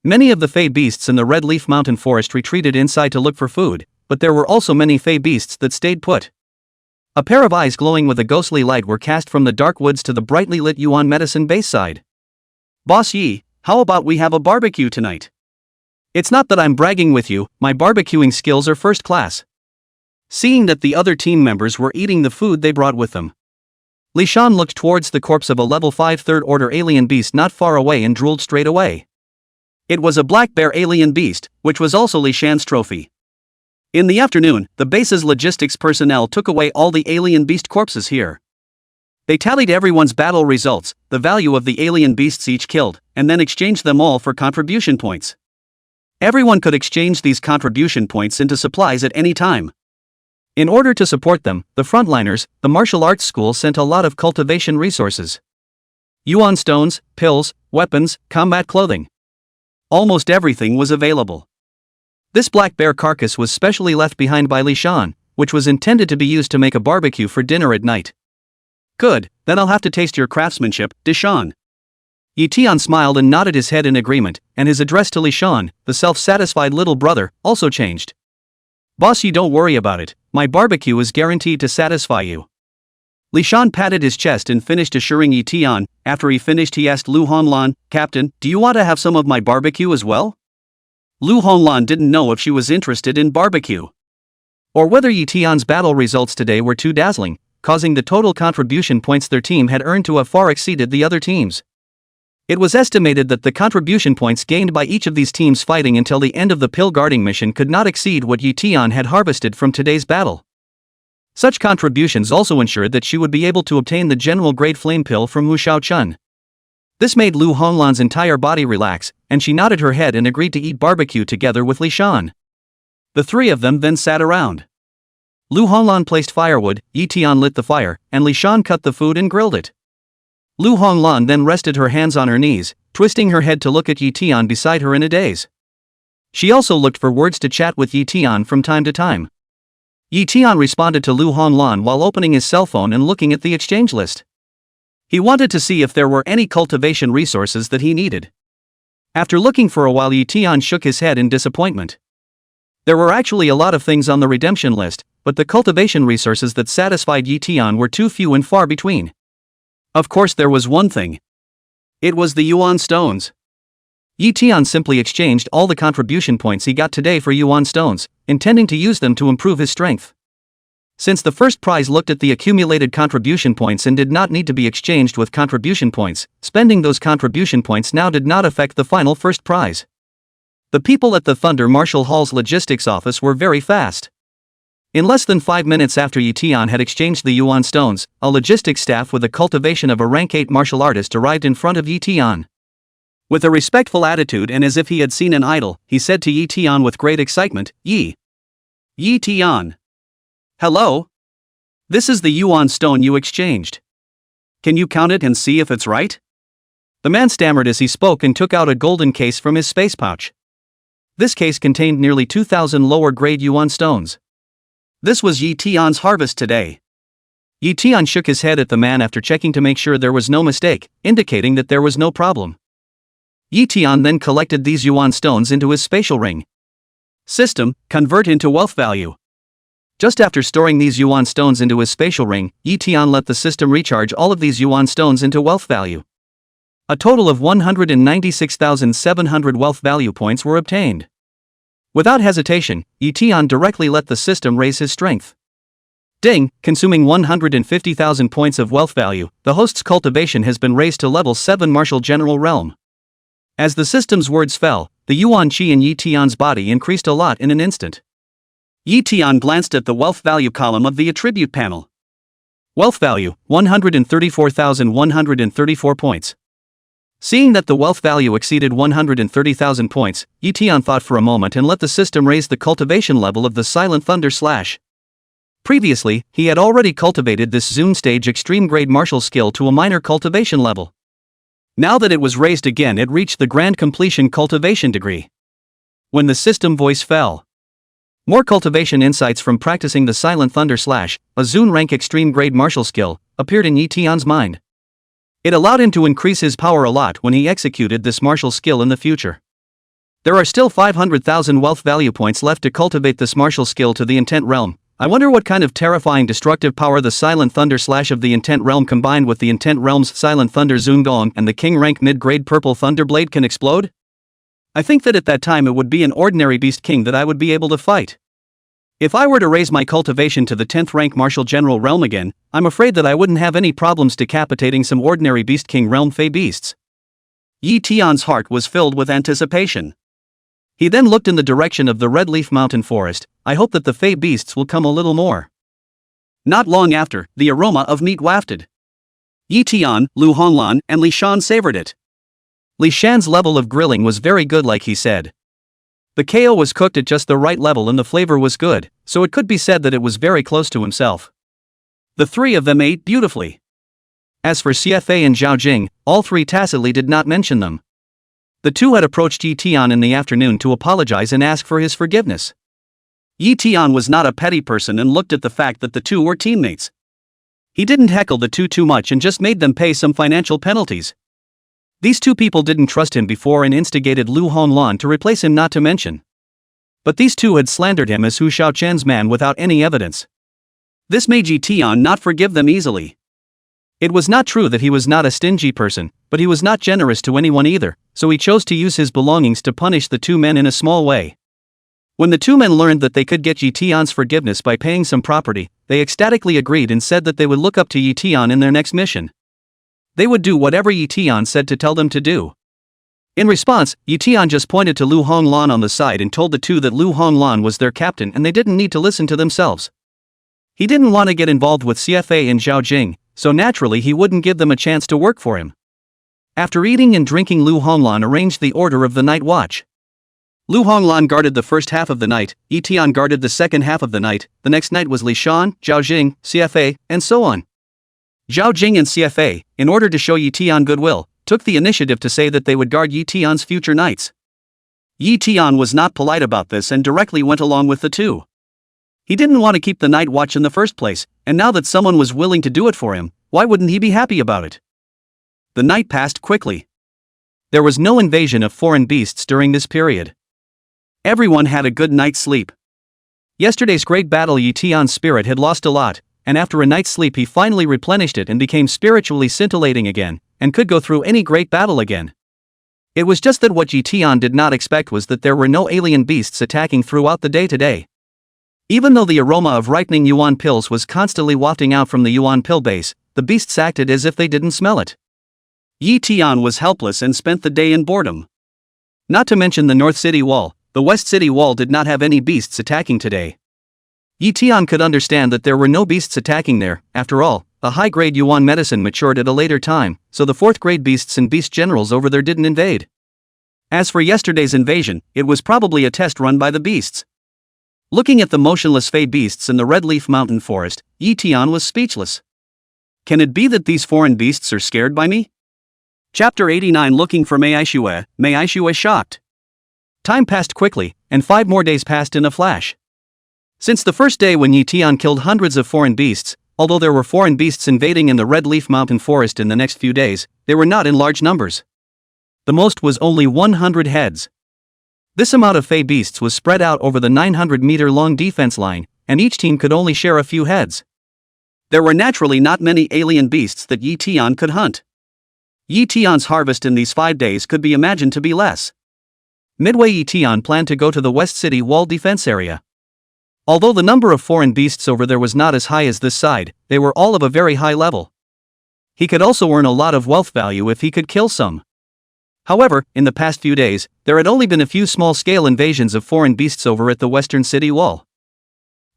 Many of the Fey beasts in the Red Leaf Mountain Forest retreated inside to look for food, but there were also many Fey beasts that stayed put. A pair of eyes glowing with a ghostly light were cast from the dark woods to the brightly lit Yuan Medicine Base side. Boss Yi, how about we have a barbecue tonight? It's not that I'm bragging with you, my barbecuing skills are first class. Seeing that the other team members were eating the food they brought with them, Li Shan looked towards the corpse of a level 5 third-order alien beast not far away and drooled straight away. It was a black bear alien beast, which was also Li Shan's trophy. In the afternoon, the base's logistics personnel took away all the alien beast corpses here. They tallied everyone's battle results, the value of the alien beasts each killed, and then exchanged them all for contribution points. Everyone could exchange these contribution points into supplies at any time. In order to support them, the frontliners, the martial arts school sent a lot of cultivation resources. Yuan stones, pills, weapons, combat clothing. Almost everything was available. This black bear carcass was specially left behind by Li Shan, which was intended to be used to make a barbecue for dinner at night. Good, then I'll have to taste your craftsmanship, Dishan. Ye Tian smiled and nodded his head in agreement, and his address to Li Shan, the self-satisfied little brother, also changed. Boss, you don't worry about it, my barbecue is guaranteed to satisfy you. Li Shan patted his chest and finished assuring Ye Tian. After he finished, he asked Lu Honlan, Captain, do you want to have some of my barbecue as well? Lu Honlan didn't know if she was interested in barbecue, or whether Ye Tian's battle results today were too dazzling, causing the total contribution points their team had earned to have far exceeded the other teams. It was estimated that the contribution points gained by each of these teams fighting until the end of the pill guarding mission could not exceed what Ye Tian had harvested from today's battle. Such contributions also ensured that she would be able to obtain the general grade flame pill from Wu Xiaochun. This made Lu Honglan's entire body relax, and she nodded her head and agreed to eat barbecue together with Li Shan. The three of them then sat around. Lu Honglan placed firewood, Ye Tian lit the fire, and Li Shan cut the food and grilled it. Lu Honglan then rested her hands on her knees, twisting her head to look at Ye Tian beside her in a daze. She also looked for words to chat with Ye Tian from time to time. Ye Tian responded to Lu Honglan while opening his cell phone and looking at the exchange list. He wanted to see if there were any cultivation resources that he needed. After looking for a while, Ye Tian shook his head in disappointment. There were actually a lot of things on the redemption list, but the cultivation resources that satisfied Ye Tian were too few and far between. Of course, there was one thing. It was the Yuan stones. Ye Tian simply exchanged all the contribution points he got today for Yuan stones, intending to use them to improve his strength. Since the first prize looked at the accumulated contribution points and did not need to be exchanged with contribution points, spending those contribution points now did not affect the final first prize. The people at the Thunder Marshal Hall's logistics office were very fast. In less than 5 minutes after Ye Tian had exchanged the Yuan stones, a logistics staff with the cultivation of a rank 8 martial artist arrived in front of Ye Tian. With a respectful attitude and as if he had seen an idol, he said to Ye Tian with great excitement, Ye Tian. Hello? This is the Yuan stone you exchanged. Can you count it and see if it's right? The man stammered as he spoke and took out a golden case from his space pouch. This case contained nearly 2,000 lower-grade Yuan stones. This was Ye Tian's harvest today. Ye Tian shook his head at the man after checking to make sure there was no mistake, indicating that there was no problem. Ye Tian then collected these Yuan stones into his spatial ring. System, convert into wealth value. Just after storing these Yuan stones into his spatial ring, Ye Tian let the system recharge all of these Yuan stones into wealth value. A total of 196,700 wealth value points were obtained. Without hesitation, Ye Tian directly let the system raise his strength. Ding, consuming 150,000 points of wealth value, the host's cultivation has been raised to level 7 martial general realm. As the system's words fell, the Yuan Qi in Ye Tian's body increased a lot in an instant. Ye Tian glanced at the wealth value column of the attribute panel. Wealth value, 134,134 points. Seeing that the wealth value exceeded 130,000 points, Ye Tian thought for a moment and let the system raise the cultivation level of the Silent Thunder Slash. Previously, he had already cultivated this Zune stage extreme grade martial skill to a minor cultivation level. Now that it was raised again, it reached the grand completion cultivation degree. When the system voice fell, more cultivation insights from practicing the Silent Thunder Slash, a Zune rank extreme grade martial skill, appeared in Ye Tian's mind. It allowed him to increase his power a lot when he executed this martial skill in the future. There are still 500,000 wealth value points left to cultivate this martial skill to the Intent Realm. I wonder what kind of terrifying destructive power the Silent Thunder Slash of the Intent Realm combined with the Intent Realm's Silent Thunder Zune Gong and the King rank mid-grade purple Thunder Blade can explode? I think that at that time it would be an ordinary Beast King that I would be able to fight. If I were to raise my cultivation to the 10th rank martial general realm again, I'm afraid that I wouldn't have any problems decapitating some ordinary Beast King realm Fey beasts. Ye Tian's heart was filled with anticipation. He then looked in the direction of the Red Leaf Mountain Forest. I hope that the Fey beasts will come a little more. Not long after, the aroma of meat wafted. Ye Tian, Lu Honglan, and Li Shan savored it. Li Shan's level of grilling was very good, like he said. The KO was cooked at just the right level and the flavor was good, so it could be said that it was very close to himself. The three of them ate beautifully. As for Xie and Zhao Jing, all three tacitly did not mention them. The two had approached Ye Tian in the afternoon to apologize and ask for his forgiveness. Ye Tian was not a petty person and looked at the fact that the two were teammates. He didn't heckle the two too much and just made them pay some financial penalties. These two people didn't trust him before and instigated Lu Honglan to replace him, not to mention. But these two had slandered him as Hu Xiaochen's man without any evidence. This made Ye Tian not forgive them easily. It was not true that he was not a stingy person, but he was not generous to anyone either, so he chose to use his belongings to punish the two men in a small way. When the two men learned that they could get Ye Tian's forgiveness by paying some property, they ecstatically agreed and said that they would look up to Ye Tian in their next mission. They would do whatever Ye Tian said to tell them to do. In response, Ye Tian just pointed to Lu Honglan on the side and told the two that Lu Honglan was their captain and they didn't need to listen to themselves. He didn't want to get involved with CFA and Zhao Jing, so naturally he wouldn't give them a chance to work for him. After eating and drinking, Lu Honglan arranged the order of the night watch. Lu Honglan guarded the first half of the night, Ye Tian guarded the second half of the night, the next night was Li Shan, Zhao Jing, CFA, and so on. Zhao Jing and CFA, in order to show Ye Tian goodwill, took the initiative to say that they would guard Ye Tian's future nights. Ye Tian was not polite about this and directly went along with the two. He didn't want to keep the night watch in the first place, and now that someone was willing to do it for him, why wouldn't he be happy about it? The night passed quickly. There was no invasion of foreign beasts during this period. Everyone had a good night's sleep. Yesterday's great battle, Ye Tian's spirit had lost a lot, and after a night's sleep he finally replenished it and became spiritually scintillating again, and could go through any great battle again. It was just that what Ye Tian did not expect was that there were no alien beasts attacking throughout the day today. Even though the aroma of ripening yuan pills was constantly wafting out from the yuan pill base, the beasts acted as if they didn't smell it. Ye Tian was helpless and spent the day in boredom. Not to mention the North City Wall, the West City Wall did not have any beasts attacking today. Ye Tian could understand that there were no beasts attacking there. After all, the high-grade yuan medicine matured at a later time, so the fourth-grade beasts and beast generals over there didn't invade. As for yesterday's invasion, it was probably a test run by the beasts. Looking at the motionless fey beasts in the Red Leaf Mountain Forest, Ye Tian was speechless. Can it be that these foreign beasts are scared by me? Chapter 89. Looking for Mei Aishue shocked. Time passed quickly, and 5 more days passed in a flash. Since the first day when Ye Tian killed hundreds of foreign beasts, although there were foreign beasts invading in the Red Leaf Mountain Forest in the next few days, they were not in large numbers. The most was only 100 heads. This amount of fey beasts was spread out over the 900-meter-long defense line, and each team could only share a few heads. There were naturally not many alien beasts that Ye Tian could hunt. Ye Tian's harvest in these 5 days could be imagined to be less. Midway, Ye Tian planned to go to the West City Wall defense area. Although the number of foreign beasts over there was not as high as this side, they were all of a very high level. He could also earn a lot of wealth value if he could kill some. However, in the past few days, there had only been a few small-scale invasions of foreign beasts over at the Western City Wall.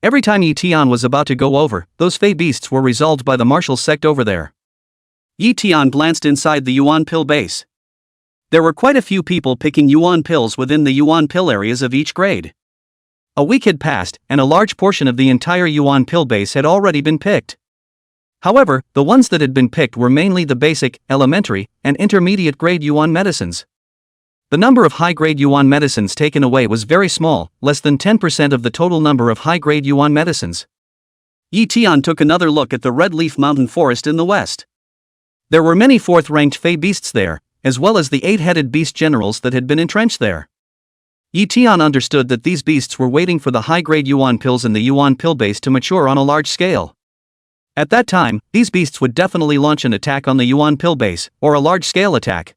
Every time Ye Tian was about to go over, those fey beasts were resolved by the martial sect over there. Ye Tian glanced inside the yuan pill base. There were quite a few people picking yuan pills within the yuan pill areas of each grade. A week had passed, and a large portion of the entire yuan pill base had already been picked. However, the ones that had been picked were mainly the basic, elementary, and intermediate grade yuan medicines. The number of high-grade yuan medicines taken away was very small, less than 10% of the total number of high-grade yuan medicines. Ye Tian took another look at the Red Leaf Mountain Forest in the west. There were many 4th-ranked fey beasts there, as well as the 8-headed beast generals that had been entrenched there. Ye Tian understood that these beasts were waiting for the high-grade yuan pills in the yuan pill base to mature on a large scale. At that time, these beasts would definitely launch an attack on the yuan pill base, or a large-scale attack.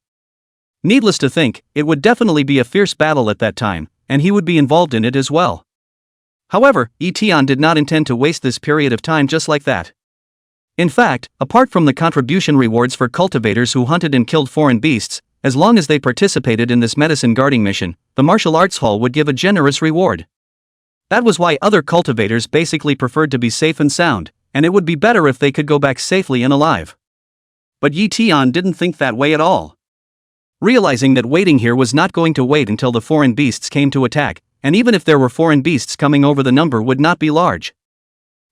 Needless to think, it would definitely be a fierce battle at that time, and he would be involved in it as well. However, Ye Tian did not intend to waste this period of time just like that. In fact, apart from the contribution rewards for cultivators who hunted and killed foreign beasts, as long as they participated in this medicine guarding mission, the martial arts hall would give a generous reward. That was why other cultivators basically preferred to be safe and sound, and it would be better if they could go back safely and alive. But Ye Tian didn't think that way at all. Realizing that waiting here was not going to wait until the foreign beasts came to attack, and even if there were foreign beasts coming over, the number would not be large.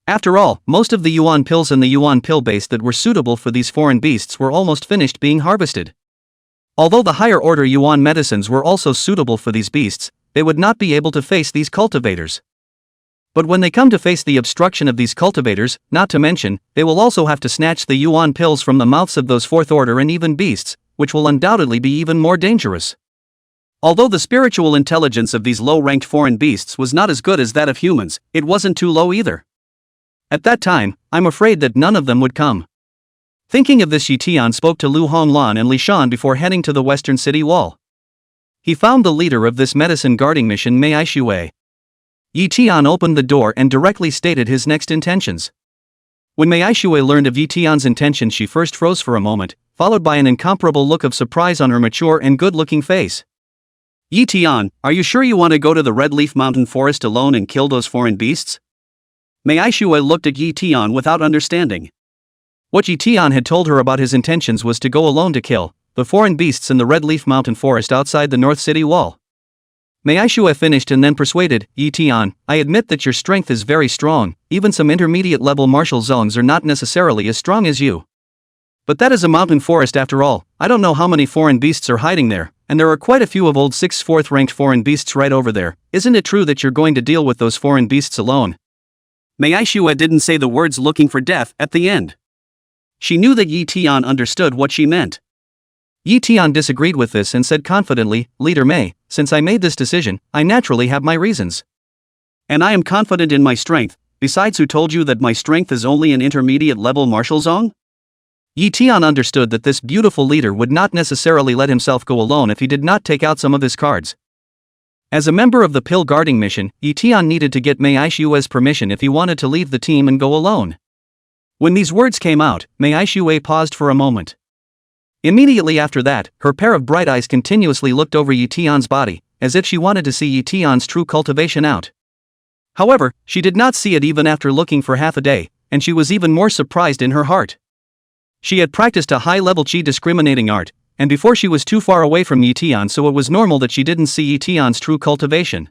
After all, most of the yuan pills in the yuan pill base that were suitable for these foreign beasts were almost finished being harvested. Although the higher order yuan medicines were also suitable for these beasts, they would not be able to face these cultivators. But when they come to face the obstruction of these cultivators, not to mention, they will also have to snatch the yuan pills from the mouths of those 4th order and even beasts, which will undoubtedly be even more dangerous. Although the spiritual intelligence of these low-ranked foreign beasts was not as good as that of humans, it wasn't too low either. At that time, I'm afraid that none of them would come. Thinking of this, Ye Tian spoke to Lu Honglan and Li Shan before heading to the Western City Wall. He found the leader of this medicine guarding mission, Mei Aishue. Ye Tian opened the door and directly stated his next intentions. When Mei Aishue learned of Ye Tian's intention, she first froze for a moment, followed by an incomparable look of surprise on her mature and good-looking face. Ye Tian, are you sure you want to go to the Red Leaf Mountain Forest alone and kill those foreign beasts? Mei Aishue looked at Ye Tian without understanding. What Ye Tian had told her about his intentions was to go alone to kill the foreign beasts in the Red Leaf Mountain Forest outside the North City Wall. Mei Aishue finished and then persuaded, Ye Tian, I admit that your strength is very strong, even some intermediate-level martial zongs are not necessarily as strong as you. But that is a mountain forest after all. I don't know how many foreign beasts are hiding there, and there are quite a few of old 6th 4th ranked foreign beasts right over there. Isn't it true that you're going to deal with those foreign beasts alone? Mei Aishue didn't say the words looking for death at the end. She knew that Ye Tian understood what she meant. Ye Tian disagreed with this and said confidently, Leader Mei, since I made this decision, I naturally have my reasons. And I am confident in my strength. Besides, who told you that my strength is only an intermediate-level martial zone? Ye Tian understood that this beautiful leader would not necessarily let himself go alone if he did not take out some of his cards. As a member of the pill guarding mission, Ye Tian needed to get Mei Aishue's permission if he wanted to leave the team and go alone. When these words came out, Mei Aishue paused for a moment. Immediately after that, her pair of bright eyes continuously looked over Ye Tian's body, as if she wanted to see Ye Tian's true cultivation out. However, she did not see it even after looking for half a day, and she was even more surprised in her heart. She had practiced a high-level qi discriminating art, and before she was too far away from Ye Tian, so it was normal that she didn't see Ye Tian's true cultivation.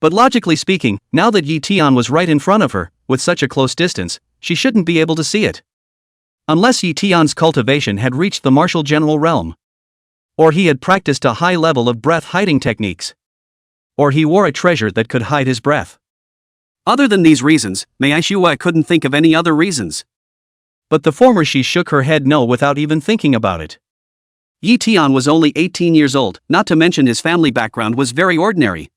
But logically speaking, now that Ye Tian was right in front of her, with such a close distance, she shouldn't be able to see it. Unless Ye Tian's cultivation had reached the martial general realm. Or he had practiced a high level of breath-hiding techniques. Or he wore a treasure that could hide his breath. Other than these reasons, Mei Aishue couldn't think of any other reasons. But the former she shook her head no without even thinking about it. Ye Tian was only 18 years old, not to mention his family background was very ordinary.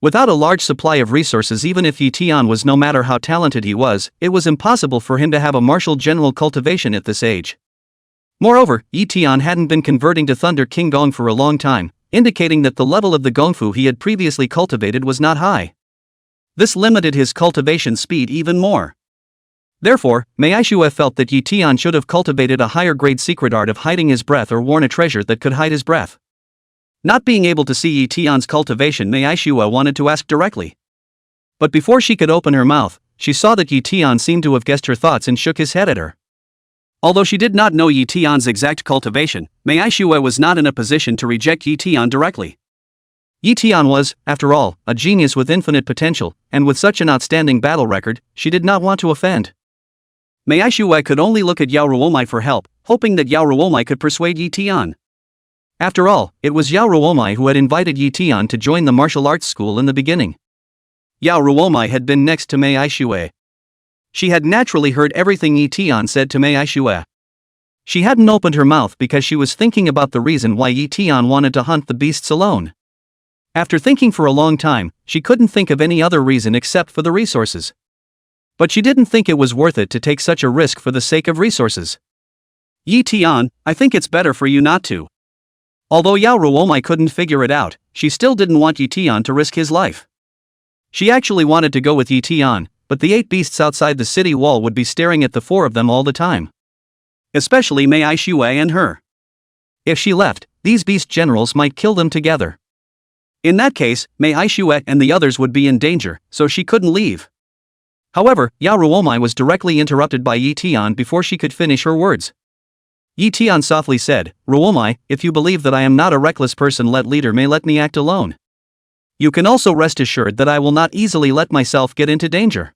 Without a large supply of resources, even if Ye Tian was no matter how talented he was, it was impossible for him to have a martial general cultivation at this age. Moreover, Ye Tian hadn't been converting to Thunder King Gong for a long time, indicating that the level of the Gongfu he had previously cultivated was not high. This limited his cultivation speed even more. Therefore, Mei Aishue felt that Ye Tian should have cultivated a higher grade secret art of hiding his breath or worn a treasure that could hide his breath. Not being able to see Ye Tian's cultivation, Mei Aishue wanted to ask directly. But before she could open her mouth, she saw that Ye Tian seemed to have guessed her thoughts and shook his head at her. Although she did not know Ye Tian's exact cultivation, Mei Aishue was not in a position to reject Ye Tian directly. Ye Tian was, after all, a genius with infinite potential, and with such an outstanding battle record, she did not want to offend. Mei Aishue could only look at Yao Ruowu for help, hoping that Yao Ruowu could persuade Ye Tian. After all, it was Yao Ruowu who had invited Ye Tian to join the martial arts school in the beginning. Yao Ruowu had been next to Mei Aishue. She had naturally heard everything Ye Tian said to Mei Aishue. She hadn't opened her mouth because she was thinking about the reason why Ye Tian wanted to hunt the beasts alone. After thinking for a long time, she couldn't think of any other reason except for the resources. But she didn't think it was worth it to take such a risk for the sake of resources. Ye Tian, I think it's better for you not to. Although Yao Ruowu couldn't figure it out, she still didn't want Ye Tian to risk his life. She actually wanted to go with Ye Tian, but the 8 beasts outside the city wall would be staring at the 4 of them all the time. Especially Mei Aishue and her. If she left, these beast generals might kill them together. In that case, Mei Aishue and the others would be in danger, so she couldn't leave. However, Yao Ruowu was directly interrupted by Ye Tian before she could finish her words. Ye Tian softly said, Ruowu, if you believe that I am not a reckless person, let Leader Mei let me act alone. You can also rest assured that I will not easily let myself get into danger.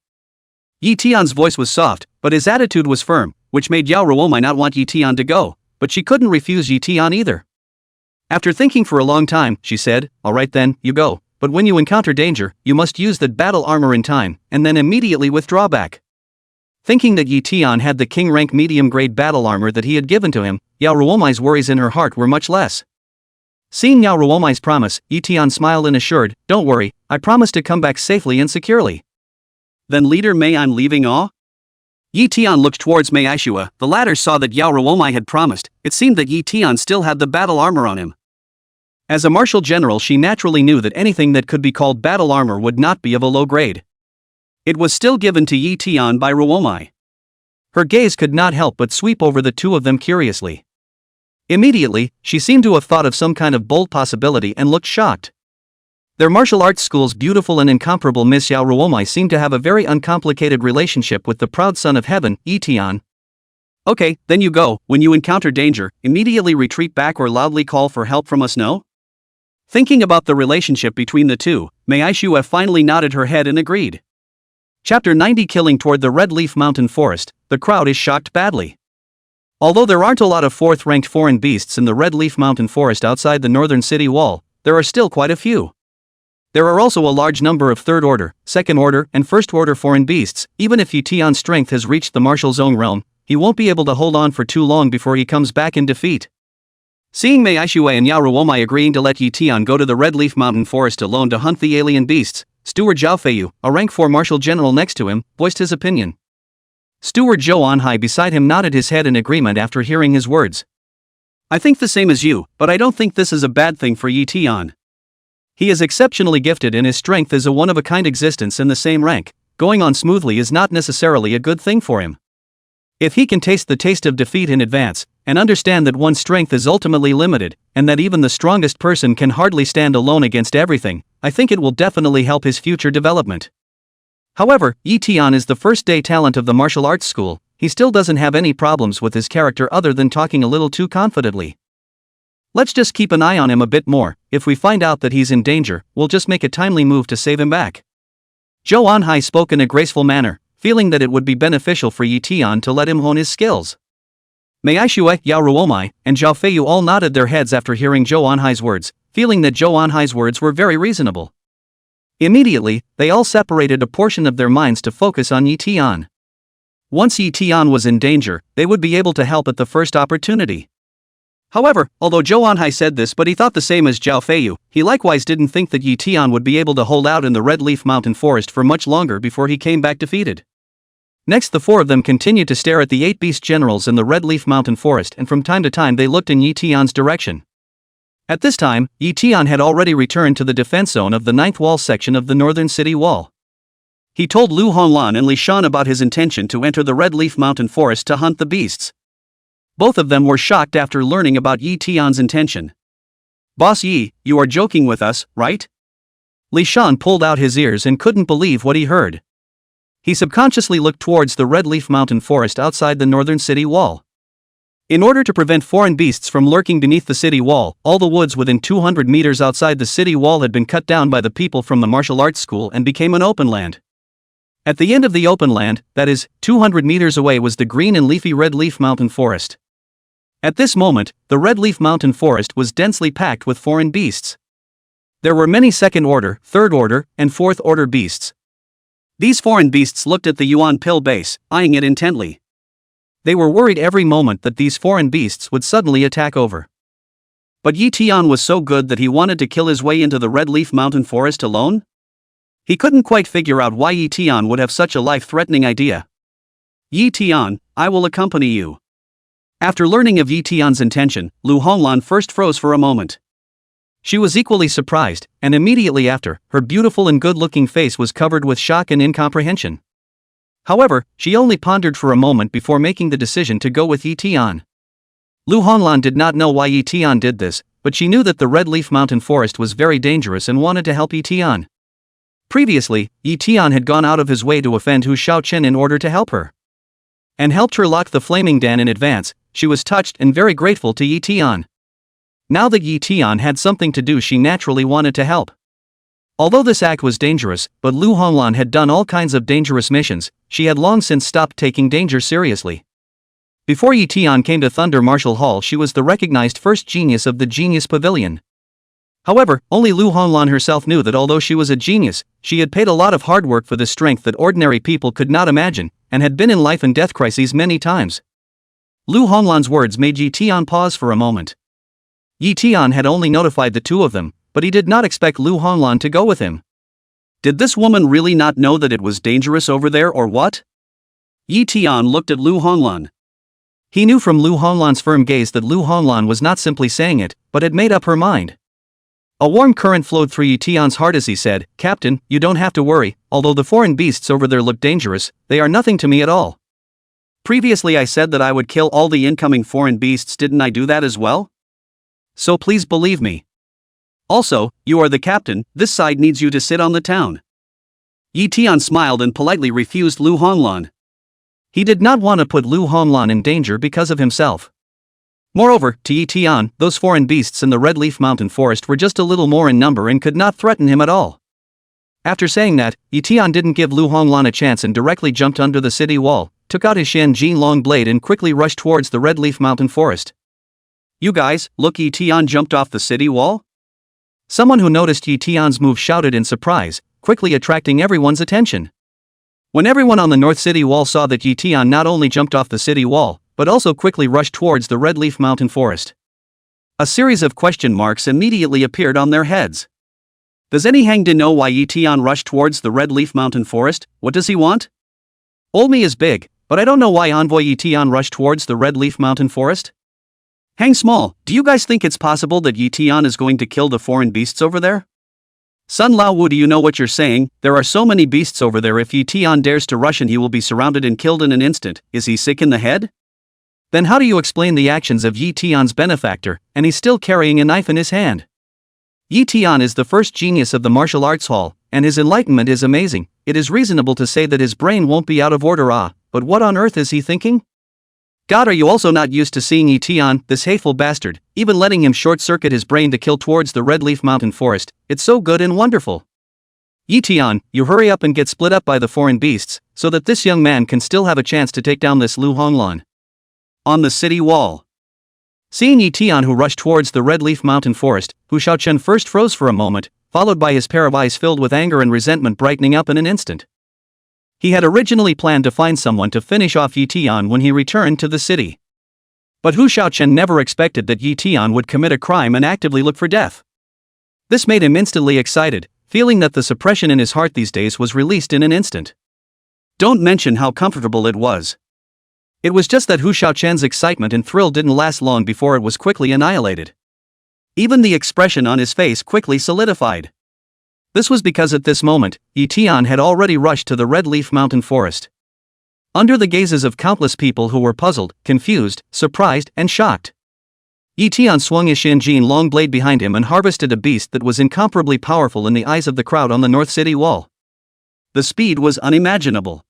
Ye Tian's voice was soft, but his attitude was firm, which made Yao Ruowu not want Ye Tian to go, but she couldn't refuse Ye Tian either. After thinking for a long time, she said, alright then, you go, but when you encounter danger, you must use that battle armor in time, and then immediately withdraw back. Thinking that Ye Tian had the king rank medium grade battle armor that he had given to him, Yao Ruowu's worries in her heart were much less. Seeing Yao Ruowu's promise, Ye Tian smiled and assured, don't worry, I promise to come back safely and securely. Then Leader Mei, I'm leaving all? Ye Tian looked towards Mei Aishue. The latter saw that Yao Ruowu had promised. It seemed that Ye Tian still had the battle armor on him. As a martial general, she naturally knew that anything that could be called battle armor would not be of a low grade. It was still given to Ye Tian by Ruowu. Her gaze could not help but sweep over the two of them curiously. Immediately, she seemed to have thought of some kind of bold possibility and looked shocked. Their martial arts school's beautiful and incomparable Miss Yao Ruowu seemed to have a very uncomplicated relationship with the proud son of heaven, Ye Tian. Okay, then you go. When you encounter danger, immediately retreat back or loudly call for help from us, no? Thinking about the relationship between the two, Mei Aishue finally nodded her head and agreed. Chapter 90. Killing toward the Red Leaf Mountain Forest, the crowd is shocked badly. Although there aren't a lot of fourth-ranked foreign beasts in the Red Leaf Mountain Forest outside the northern city wall, there are still quite a few. There are also a large number of third-order, second-order, and first-order foreign beasts. Even if Ye Tian's strength has reached the martial zone realm, he won't be able to hold on for too long before he comes back in defeat. Seeing Mei Aishue and Yao Ruowu agreeing to let Ye Tian go to the Red Leaf Mountain Forest alone to hunt the alien beasts, Steward Zhao Feiyu, a rank 4 martial general next to him, voiced his opinion. Steward Zhou Anhai beside him nodded his head in agreement after hearing his words. I think the same as you, but I don't think this is a bad thing for Ye Tian. He is exceptionally gifted and his strength is a one-of-a-kind existence in the same rank. Going on smoothly is not necessarily a good thing for him. If he can taste the taste of defeat in advance, and understand that one's strength is ultimately limited, and that even the strongest person can hardly stand alone against everything, I think it will definitely help his future development. However, Ye Tian is the first-day talent of the martial arts school. He still doesn't have any problems with his character other than talking a little too confidently. Let's just keep an eye on him a bit more. If we find out that he's in danger, we'll just make a timely move to save him back. Zhou Anhai spoke in a graceful manner, feeling that it would be beneficial for Ye Tian to let him hone his skills. Mei Aishue, Yao Ruowu, and Zhao Feiyu all nodded their heads after hearing Zhou Anhai's words, feeling that Zhou Anhai's words were very reasonable. Immediately, they all separated a portion of their minds to focus on Ye Tian. Once Ye Tian was in danger, they would be able to help at the first opportunity. However, although Zhou Anhai said this but he thought the same as Zhao Feiyu, he likewise didn't think that Ye Tian would be able to hold out in the Red Leaf Mountain Forest for much longer before he came back defeated. Next the four of them continued to stare at the 8 beast generals in the Red Leaf Mountain Forest and from time to time they looked in Ye Tian's direction. At this time, Ye Tian had already returned to the defense zone of the 9th wall section of the northern city wall. He told Lu Honglan and Li Shan about his intention to enter the Red Leaf Mountain Forest to hunt the beasts. Both of them were shocked after learning about Ye Tian's intention. Boss Yi, you are joking with us, right? Li Shan pulled out his ears and couldn't believe what he heard. He subconsciously looked towards the Red Leaf Mountain Forest outside the northern city wall. In order to prevent foreign beasts from lurking beneath the city wall, all the woods within 200 meters outside the city wall had been cut down by the people from the martial arts school and became an open land. At the end of the open land, that is, 200 meters away was the green and leafy Red Leaf Mountain Forest. At this moment, the Red Leaf Mountain Forest was densely packed with foreign beasts. There were many second-order, third-order, and fourth-order beasts. These foreign beasts looked at the Yuan pill base, eyeing it intently. They were worried every moment that these foreign beasts would suddenly attack over. But Ye Tian was so good that he wanted to kill his way into the Red Leaf Mountain Forest alone? He couldn't quite figure out why Ye Tian would have such a life-threatening idea. Ye Tian, I will accompany you. After learning of Ye Tian's intention, Lu Honglan first froze for a moment. She was equally surprised, and immediately after, her beautiful and good-looking face was covered with shock and incomprehension. However, she only pondered for a moment before making the decision to go with Ye Tian. Lu Honglan did not know why Ye Tian did this, but she knew that the Red Leaf Mountain Forest was very dangerous and wanted to help Ye Tian. Previously, Ye Tian had gone out of his way to offend Hu Shaoqian in order to help her. And helped her lock the Flaming Dan in advance. She was touched and very grateful to Ye Tian. Now that Ye Tian had something to do, she naturally wanted to help. Although this act was dangerous, but Lu Honglan had done all kinds of dangerous missions, she had long since stopped taking danger seriously. Before Ye Tian came to Thunder Martial Hall, she was the recognized first genius of the Genius Pavilion. However, only Lu Honglan herself knew that although she was a genius, she had paid a lot of hard work for the strength that ordinary people could not imagine, and had been in life and death crises many times. Lu Honglan's words made Ye Tian pause for a moment. Ye Tian had only notified the two of them, but he did not expect Lu Honglan to go with him. Did this woman really not know that it was dangerous over there or what? Ye Tian looked at Lu Honglan. He knew from Lu Honglan's firm gaze that Lu Honglan was not simply saying it, but had made up her mind. A warm current flowed through Ye Tian's heart as he said, "Captain, you don't have to worry, although the foreign beasts over there look dangerous, they are nothing to me at all. Previously I said that I would kill all the incoming foreign beasts, didn't I do that as well? So please believe me. Also, you are the captain, this side needs you to sit on the town. Ye Tian smiled and politely refused Lu Honglan. He did not want to put Lu Honglan in danger because of himself. Moreover, to Ye Tian, those foreign beasts in the Red Leaf Mountain Forest were just a little more in number and could not threaten him at all. After saying that, Ye Tian didn't give Lu Honglan a chance and directly jumped under the city wall, took out his Shenjin long blade and quickly rushed towards the Red Leaf Mountain Forest. You guys, look, Ye Tian jumped off the city wall? Someone who noticed Ye Tian's move shouted in surprise, quickly attracting everyone's attention. When everyone on the North City Wall saw that Ye Tian not only jumped off the city wall, but also quickly rushed towards the Red Leaf Mountain Forest, a series of question marks immediately appeared on their heads. Does any hanged know why Ye Tian rushed towards the Red Leaf Mountain Forest? What does he want? Olmi is big, but I don't know why Envoy Ye Tian rushed towards the Red Leaf Mountain Forest. Hang Small, do you guys think it's possible that Ye Tian is going to kill the foreign beasts over there? Sun Lao Wu, do you know what you're saying? There are so many beasts over there, if Ye Tian dares to rush in he will be surrounded and killed in an instant. Is he sick in the head? Then how do you explain the actions of Ye Tian's benefactor, and he's still carrying a knife in his hand? Ye Tian is the first genius of the martial arts hall, and his enlightenment is amazing. It is reasonable to say that his brain won't be out of order. But what on earth is he thinking? God, are you also not used to seeing Ye Tian, this hateful bastard, even letting him short-circuit his brain to kill towards the Red Leaf Mountain Forest? It's so good and wonderful. Ye Tian, you hurry up and get split up by the foreign beasts, so that this young man can still have a chance to take down this Lu Honglan. On the city wall. Seeing Ye Tian who rushed towards the Red Leaf Mountain Forest, Hu Shaochen first froze for a moment, followed by his pair of eyes filled with anger and resentment brightening up in an instant. He had originally planned to find someone to finish off Ye Tian when he returned to the city. But Hu Shaochen never expected that Ye Tian would commit a crime and actively look for death. This made him instantly excited, feeling that the suppression in his heart these days was released in an instant. Don't mention how comfortable it was. It was just that Hu Shaochen's excitement and thrill didn't last long before it was quickly annihilated. Even the expression on his face quickly solidified. This was because at this moment, Ye Tian had already rushed to the Red Leaf Mountain Forest. Under the gazes of countless people who were puzzled, confused, surprised, and shocked, Ye Tian swung his Shenjin long blade behind him and harvested a beast that was incomparably powerful in the eyes of the crowd on the North City Wall. The speed was unimaginable.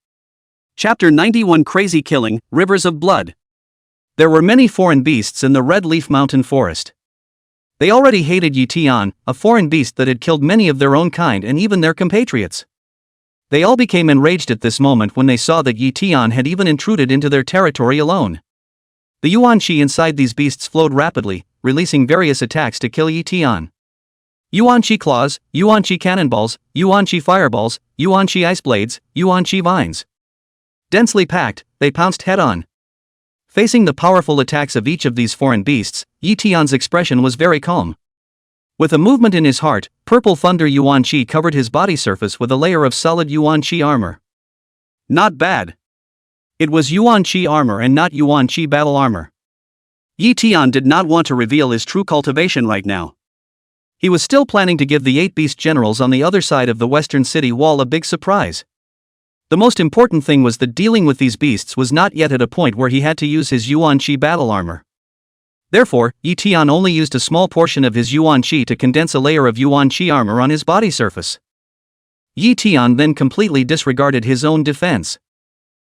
Chapter 91 Crazy Killing, Rivers of Blood. There were many foreign beasts in the Red Leaf Mountain Forest. They already hated Ye Tian, a foreign beast that had killed many of their own kind and even their compatriots. They all became enraged at this moment when they saw that Ye Tian had even intruded into their territory alone. The yuan qi inside these beasts flowed rapidly, releasing various attacks to kill Ye Tian. Yuan qi claws, yuan qi cannonballs, yuan qi fireballs, yuan qi ice blades, yuan qi vines. Densely packed, they pounced head-on. Facing the powerful attacks of each of these foreign beasts, Ye Tian's expression was very calm. With a movement in his heart, purple thunder yuan qi covered his body surface with a layer of solid yuan qi armor. Not bad. It was yuan qi armor and not yuan qi battle armor. Ye Tian did not want to reveal his true cultivation right now. He was still planning to give the 8 beast generals on the other side of the western city wall a big surprise. The most important thing was that dealing with these beasts was not yet at a point where he had to use his yuan qi battle armor. Therefore, Ye Tian only used a small portion of his yuan qi to condense a layer of yuan qi armor on his body surface. Ye Tian then completely disregarded his own defense.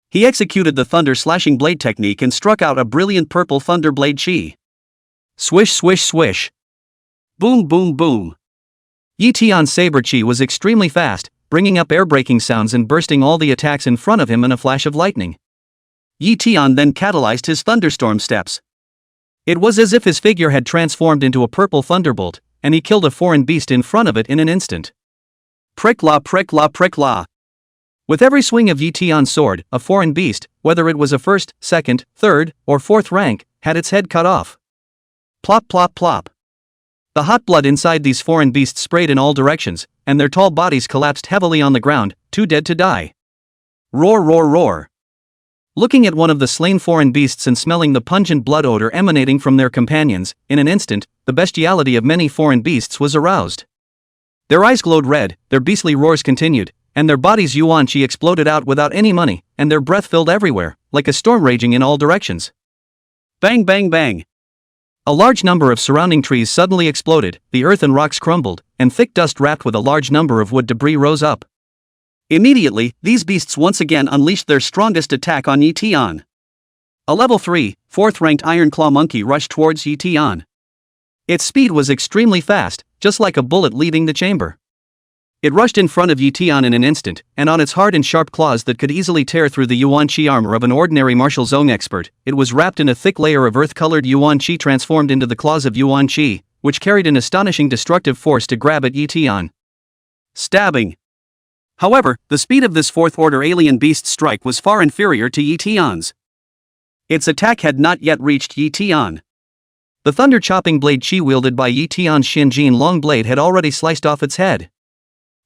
He executed the thunder-slashing blade technique and struck out a brilliant purple thunder blade qi. Swish swish swish. Boom boom boom. Ye Tian's saber qi was extremely fast, bringing up air-breaking sounds and bursting all the attacks in front of him in a flash of lightning. Ye Tian then catalyzed his thunderstorm steps. It was as if his figure had transformed into a purple thunderbolt, and he killed a foreign beast in front of it in an instant. Prick la prick la prick la. With every swing of Ye Tian's sword, a foreign beast, whether it was a first, second, third, or fourth rank, had its head cut off. Plop plop plop. The hot blood inside these foreign beasts sprayed in all directions, and their tall bodies collapsed heavily on the ground, too dead to die. Roar roar roar. Looking at one of the slain foreign beasts and smelling the pungent blood odor emanating from their companions, in an instant, the bestiality of many foreign beasts was aroused. Their eyes glowed red, their beastly roars continued, and their bodies' yuan qi exploded out without any money, and their breath filled everywhere, like a storm raging in all directions. Bang bang bang! A large number of surrounding trees suddenly exploded, the earth and rocks crumbled, and thick dust wrapped with a large number of wood debris rose up. Immediately, these beasts once again unleashed their strongest attack on Ye Tian. A level 3, 4th ranked Iron Claw monkey rushed towards Ye Tian. Its speed was extremely fast, just like a bullet leaving the chamber. It rushed in front of Ye Tian in an instant, and on its hard and sharp claws that could easily tear through the yuan qi armor of an ordinary martial zone expert, it was wrapped in a thick layer of earth-colored yuan qi transformed into the claws of yuan qi, which carried an astonishing destructive force to grab at Ye Tian. Stabbing. However, the speed of this 4th-order alien beast's strike was far inferior to Ye Tian's. Its attack had not yet reached Ye Tian. The thunder-chopping blade qi wielded by Ye Tian's Xinjin long blade had already sliced off its head.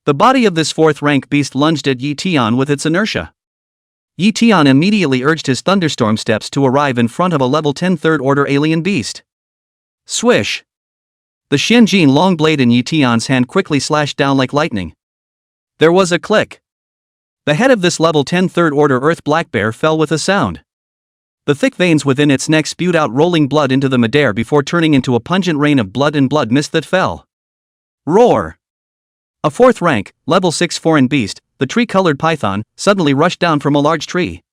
The body of this 4th-rank beast lunged at Ye Tian with its inertia. Ye Tian immediately urged his thunderstorm steps to arrive in front of a level 10 3rd-order alien beast. Swish! The Xinjin long blade in Ye Tian's hand quickly slashed down like lightning. There was a click. The head of this level 10 3rd-order earth black bear fell with a sound. The thick veins within its neck spewed out rolling blood into the midair before turning into a pungent rain of blood and blood mist that fell. Roar! A 4th rank, level 6 foreign beast, the tree-colored python, suddenly rushed down from a large tree.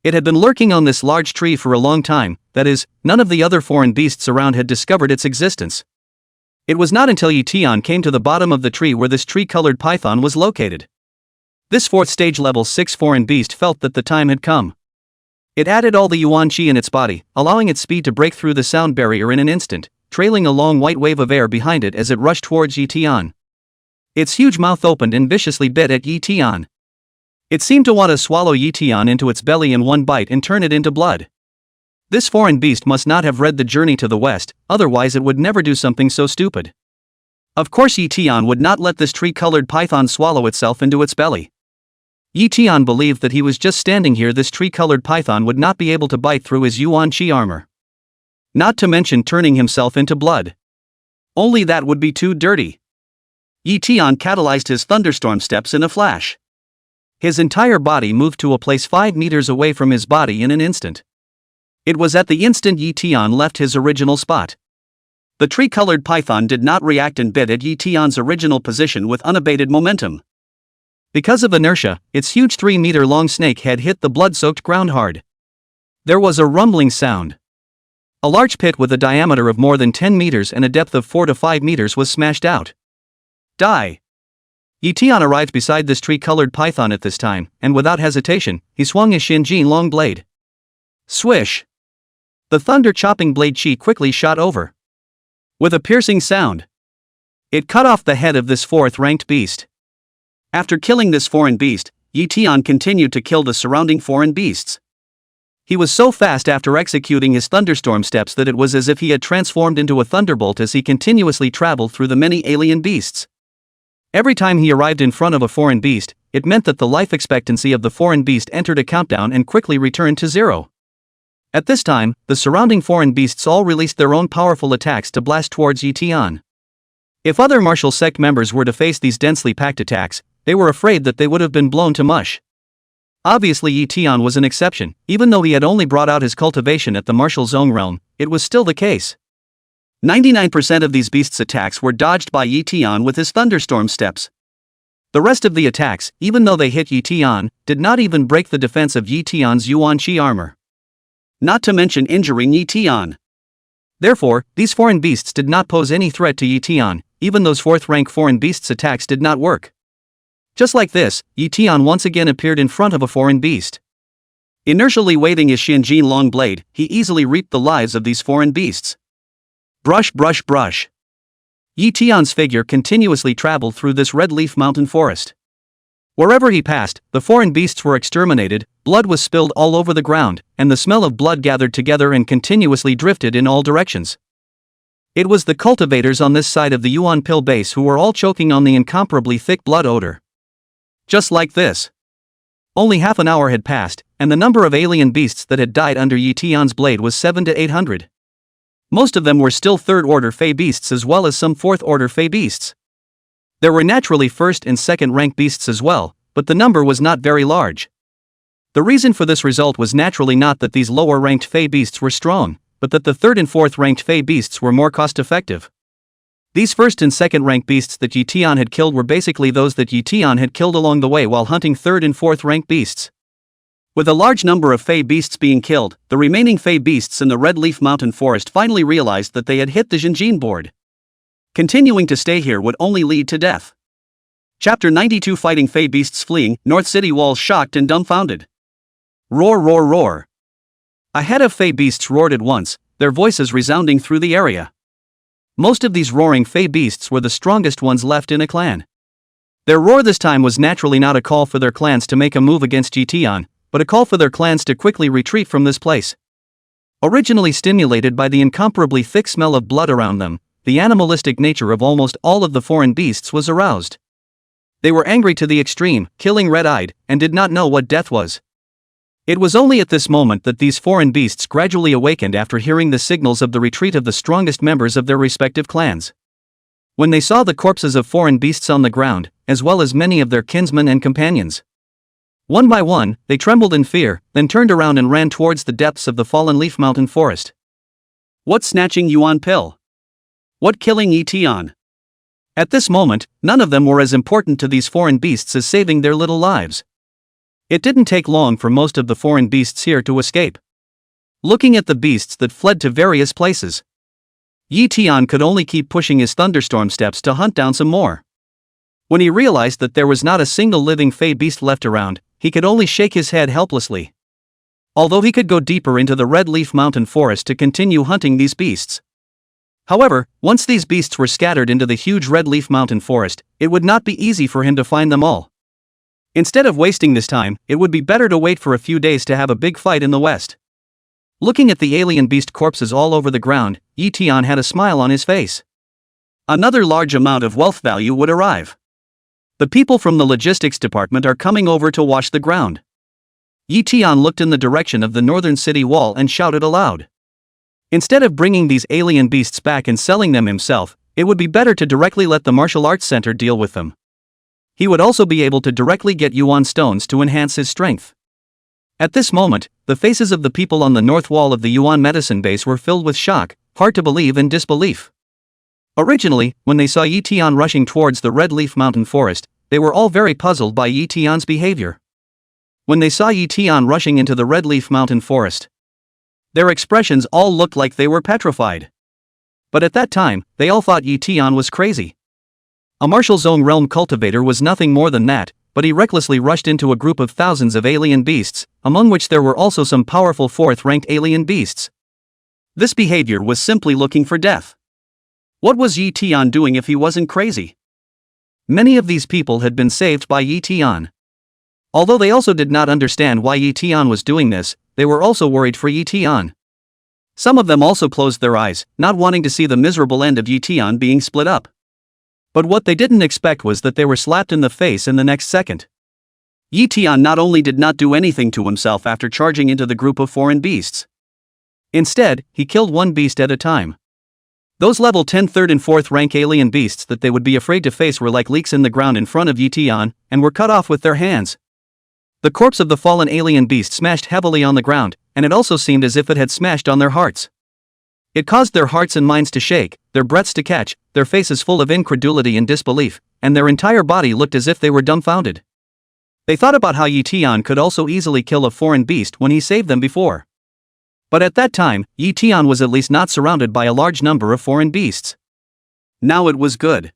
It had been lurking on this large tree for a long time, that is, none of the other foreign beasts around had discovered its existence. It was not until Ye Tian came to the bottom of the tree where this tree-colored python was located. This 4th stage level 6 foreign beast felt that the time had come. It added all the yuan qi in its body, allowing its speed to break through the sound barrier in an instant, trailing a long white wave of air behind it as it rushed towards Ye Tian. Its huge mouth opened and viciously bit at Ye Tian. It seemed to want to swallow Ye Tian into its belly in one bite and turn it into blood. This foreign beast must not have read The Journey to the West, otherwise it would never do something so stupid. Of course Ye Tian would not let this tree-colored python swallow itself into its belly. Ye Tian believed that he was just standing here, this tree-colored python would not be able to bite through his yuan qi armor. Not to mention turning himself into blood. Only that would be too dirty. Ye Tian catalyzed his thunderstorm steps in a flash. His entire body moved to a place 5 meters away from his body in an instant. It was at the instant Ye Tian left his original spot. The tree-colored python did not react and bit at Ye Tian's original position with unabated momentum. Because of inertia, its huge 3-meter-long snake head hit the blood-soaked ground hard. There was a rumbling sound. A large pit with a diameter of more than 10 meters and a depth of 4 to 5 meters was smashed out. Die! Ye Tian arrived beside this tree-colored python at this time, and without hesitation, he swung his Xinjin long blade. Swish! The thunder-chopping blade qi quickly shot over. With a piercing sound, it cut off the head of this 4th-ranked beast. After killing this foreign beast, Ye Tian continued to kill the surrounding foreign beasts. He was so fast after executing his thunderstorm steps that it was as if he had transformed into a thunderbolt as he continuously traveled through the many alien beasts. Every time he arrived in front of a foreign beast, it meant that the life expectancy of the foreign beast entered a countdown and quickly returned to 0. At this time, the surrounding foreign beasts all released their own powerful attacks to blast towards Ye Tian. If other martial sect members were to face these densely packed attacks, they were afraid that they would have been blown to mush. Obviously Ye Tian was an exception, even though he had only brought out his cultivation at the martial zone realm, it was still the case. 99% of these beasts' attacks were dodged by Ye Tian with his thunderstorm steps. The rest of the attacks, even though they hit Ye Tian, did not even break the defense of Ye Tian's yuan qi armor. Not to mention injuring Ye Tian. Therefore, these foreign beasts did not pose any threat to Ye Tian, even those 4th-rank foreign beasts' attacks did not work. Just like this, Ye Tian once again appeared in front of a foreign beast. Inertially waving his Xinjin long blade, he easily reaped the lives of these foreign beasts. Brush brush brush. Ye Tian's figure continuously traveled through this red leaf mountain forest. Wherever he passed, the foreign beasts were exterminated, blood was spilled all over the ground, and the smell of blood gathered together and continuously drifted in all directions. It was the cultivators on this side of the Yuan Pill base who were all choking on the incomparably thick blood odor. Just like this. Only half an hour had passed, and the number of alien beasts that had died under Ye Tian's blade was 700 to 800. Most of them were still 3rd-order Fey beasts as well as some 4th-order Fey beasts. There were naturally 1st and 2nd rank beasts as well, but the number was not very large. The reason for this result was naturally not that these lower-ranked Fey beasts were strong, but that the 3rd and 4th ranked Fey beasts were more cost-effective. These 1st and 2nd rank beasts that Ye Tian had killed were basically those that Ye Tian had killed along the way while hunting 3rd and 4th rank beasts. With a large number of Fey beasts being killed, the remaining Fey beasts in the Red Leaf Mountain Forest finally realized that they had hit the Jinjin board. Continuing to stay here would only lead to death. Chapter 92 Fighting Fey Beasts Fleeing, North City Walls shocked and dumbfounded. Roar roar roar. A head of Fey beasts roared at once, their voices resounding through the area. Most of these roaring Fey beasts were the strongest ones left in a clan. Their roar this time was naturally not a call for their clans to make a move against Ye Tian, but a call for their clans to quickly retreat from this place. Originally stimulated by the incomparably thick smell of blood around them, the animalistic nature of almost all of the foreign beasts was aroused. They were angry to the extreme, killing red-eyed, and did not know what death was. It was only at this moment that these foreign beasts gradually awakened after hearing the signals of the retreat of the strongest members of their respective clans. When they saw the corpses of foreign beasts on the ground, as well as many of their kinsmen and companions, one by one, they trembled in fear, then turned around and ran towards the depths of the fallen Leaf Mountain Forest. What snatching Yuan pill? What killing Ye Tian? At this moment, none of them were as important to these foreign beasts as saving their little lives. It didn't take long for most of the foreign beasts here to escape. Looking at the beasts that fled to various places, Ye Tian could only keep pushing his thunderstorm steps to hunt down some more. When he realized that there was not a single living Fey beast left around, he could only shake his head helplessly. Although he could go deeper into the Red Leaf Mountain Forest to continue hunting these beasts. However, once these beasts were scattered into the huge Red Leaf Mountain Forest, it would not be easy for him to find them all. Instead of wasting this time, it would be better to wait for a few days to have a big fight in the west. Looking at the alien beast corpses all over the ground, Ye Tian had a smile on his face. Another large amount of wealth value would arrive. The people from the logistics department are coming over to wash the ground. Ye Tian looked in the direction of the northern city wall and shouted aloud. Instead of bringing these alien beasts back and selling them himself, it would be better to directly let the martial arts center deal with them. He would also be able to directly get Yuan stones to enhance his strength. At this moment, the faces of the people on the north wall of the Yuan medicine base were filled with shock, hard to believe and disbelief. Originally, when they saw Ye Tian rushing towards the Red Leaf Mountain Forest, they were all very puzzled by Ye Tian's behavior. When they saw Ye Tian rushing into the Red Leaf Mountain Forest, their expressions all looked like they were petrified. But at that time, they all thought Ye Tian was crazy. A martial zone realm cultivator was nothing more than that, but he recklessly rushed into a group of thousands of alien beasts, among which there were also some powerful 4th-ranked alien beasts. This behavior was simply looking for death. What was Ye Tian doing if he wasn't crazy? Many of these people had been saved by Ye Tian. Although they also did not understand why Ye Tian was doing this, they were also worried for Ye Tian. Some of them also closed their eyes, not wanting to see the miserable end of Ye Tian being split up. But what they didn't expect was that they were slapped in the face in the next second. Ye Tian not only did not do anything to himself after charging into the group of foreign beasts. Instead, he killed one beast at a time. Those level 10 3rd and 4th rank alien beasts that they would be afraid to face were like leaks in the ground in front of Ye Tian, and were cut off with their hands. The corpse of the fallen alien beast smashed heavily on the ground, and it also seemed as if it had smashed on their hearts. It caused their hearts and minds to shake, their breaths to catch, their faces full of incredulity and disbelief, and their entire body looked as if they were dumbfounded. They thought about how Ye Tian could also easily kill a foreign beast when he saved them before. But at that time, Ye Tian was at least not surrounded by a large number of foreign beasts. Now it was good.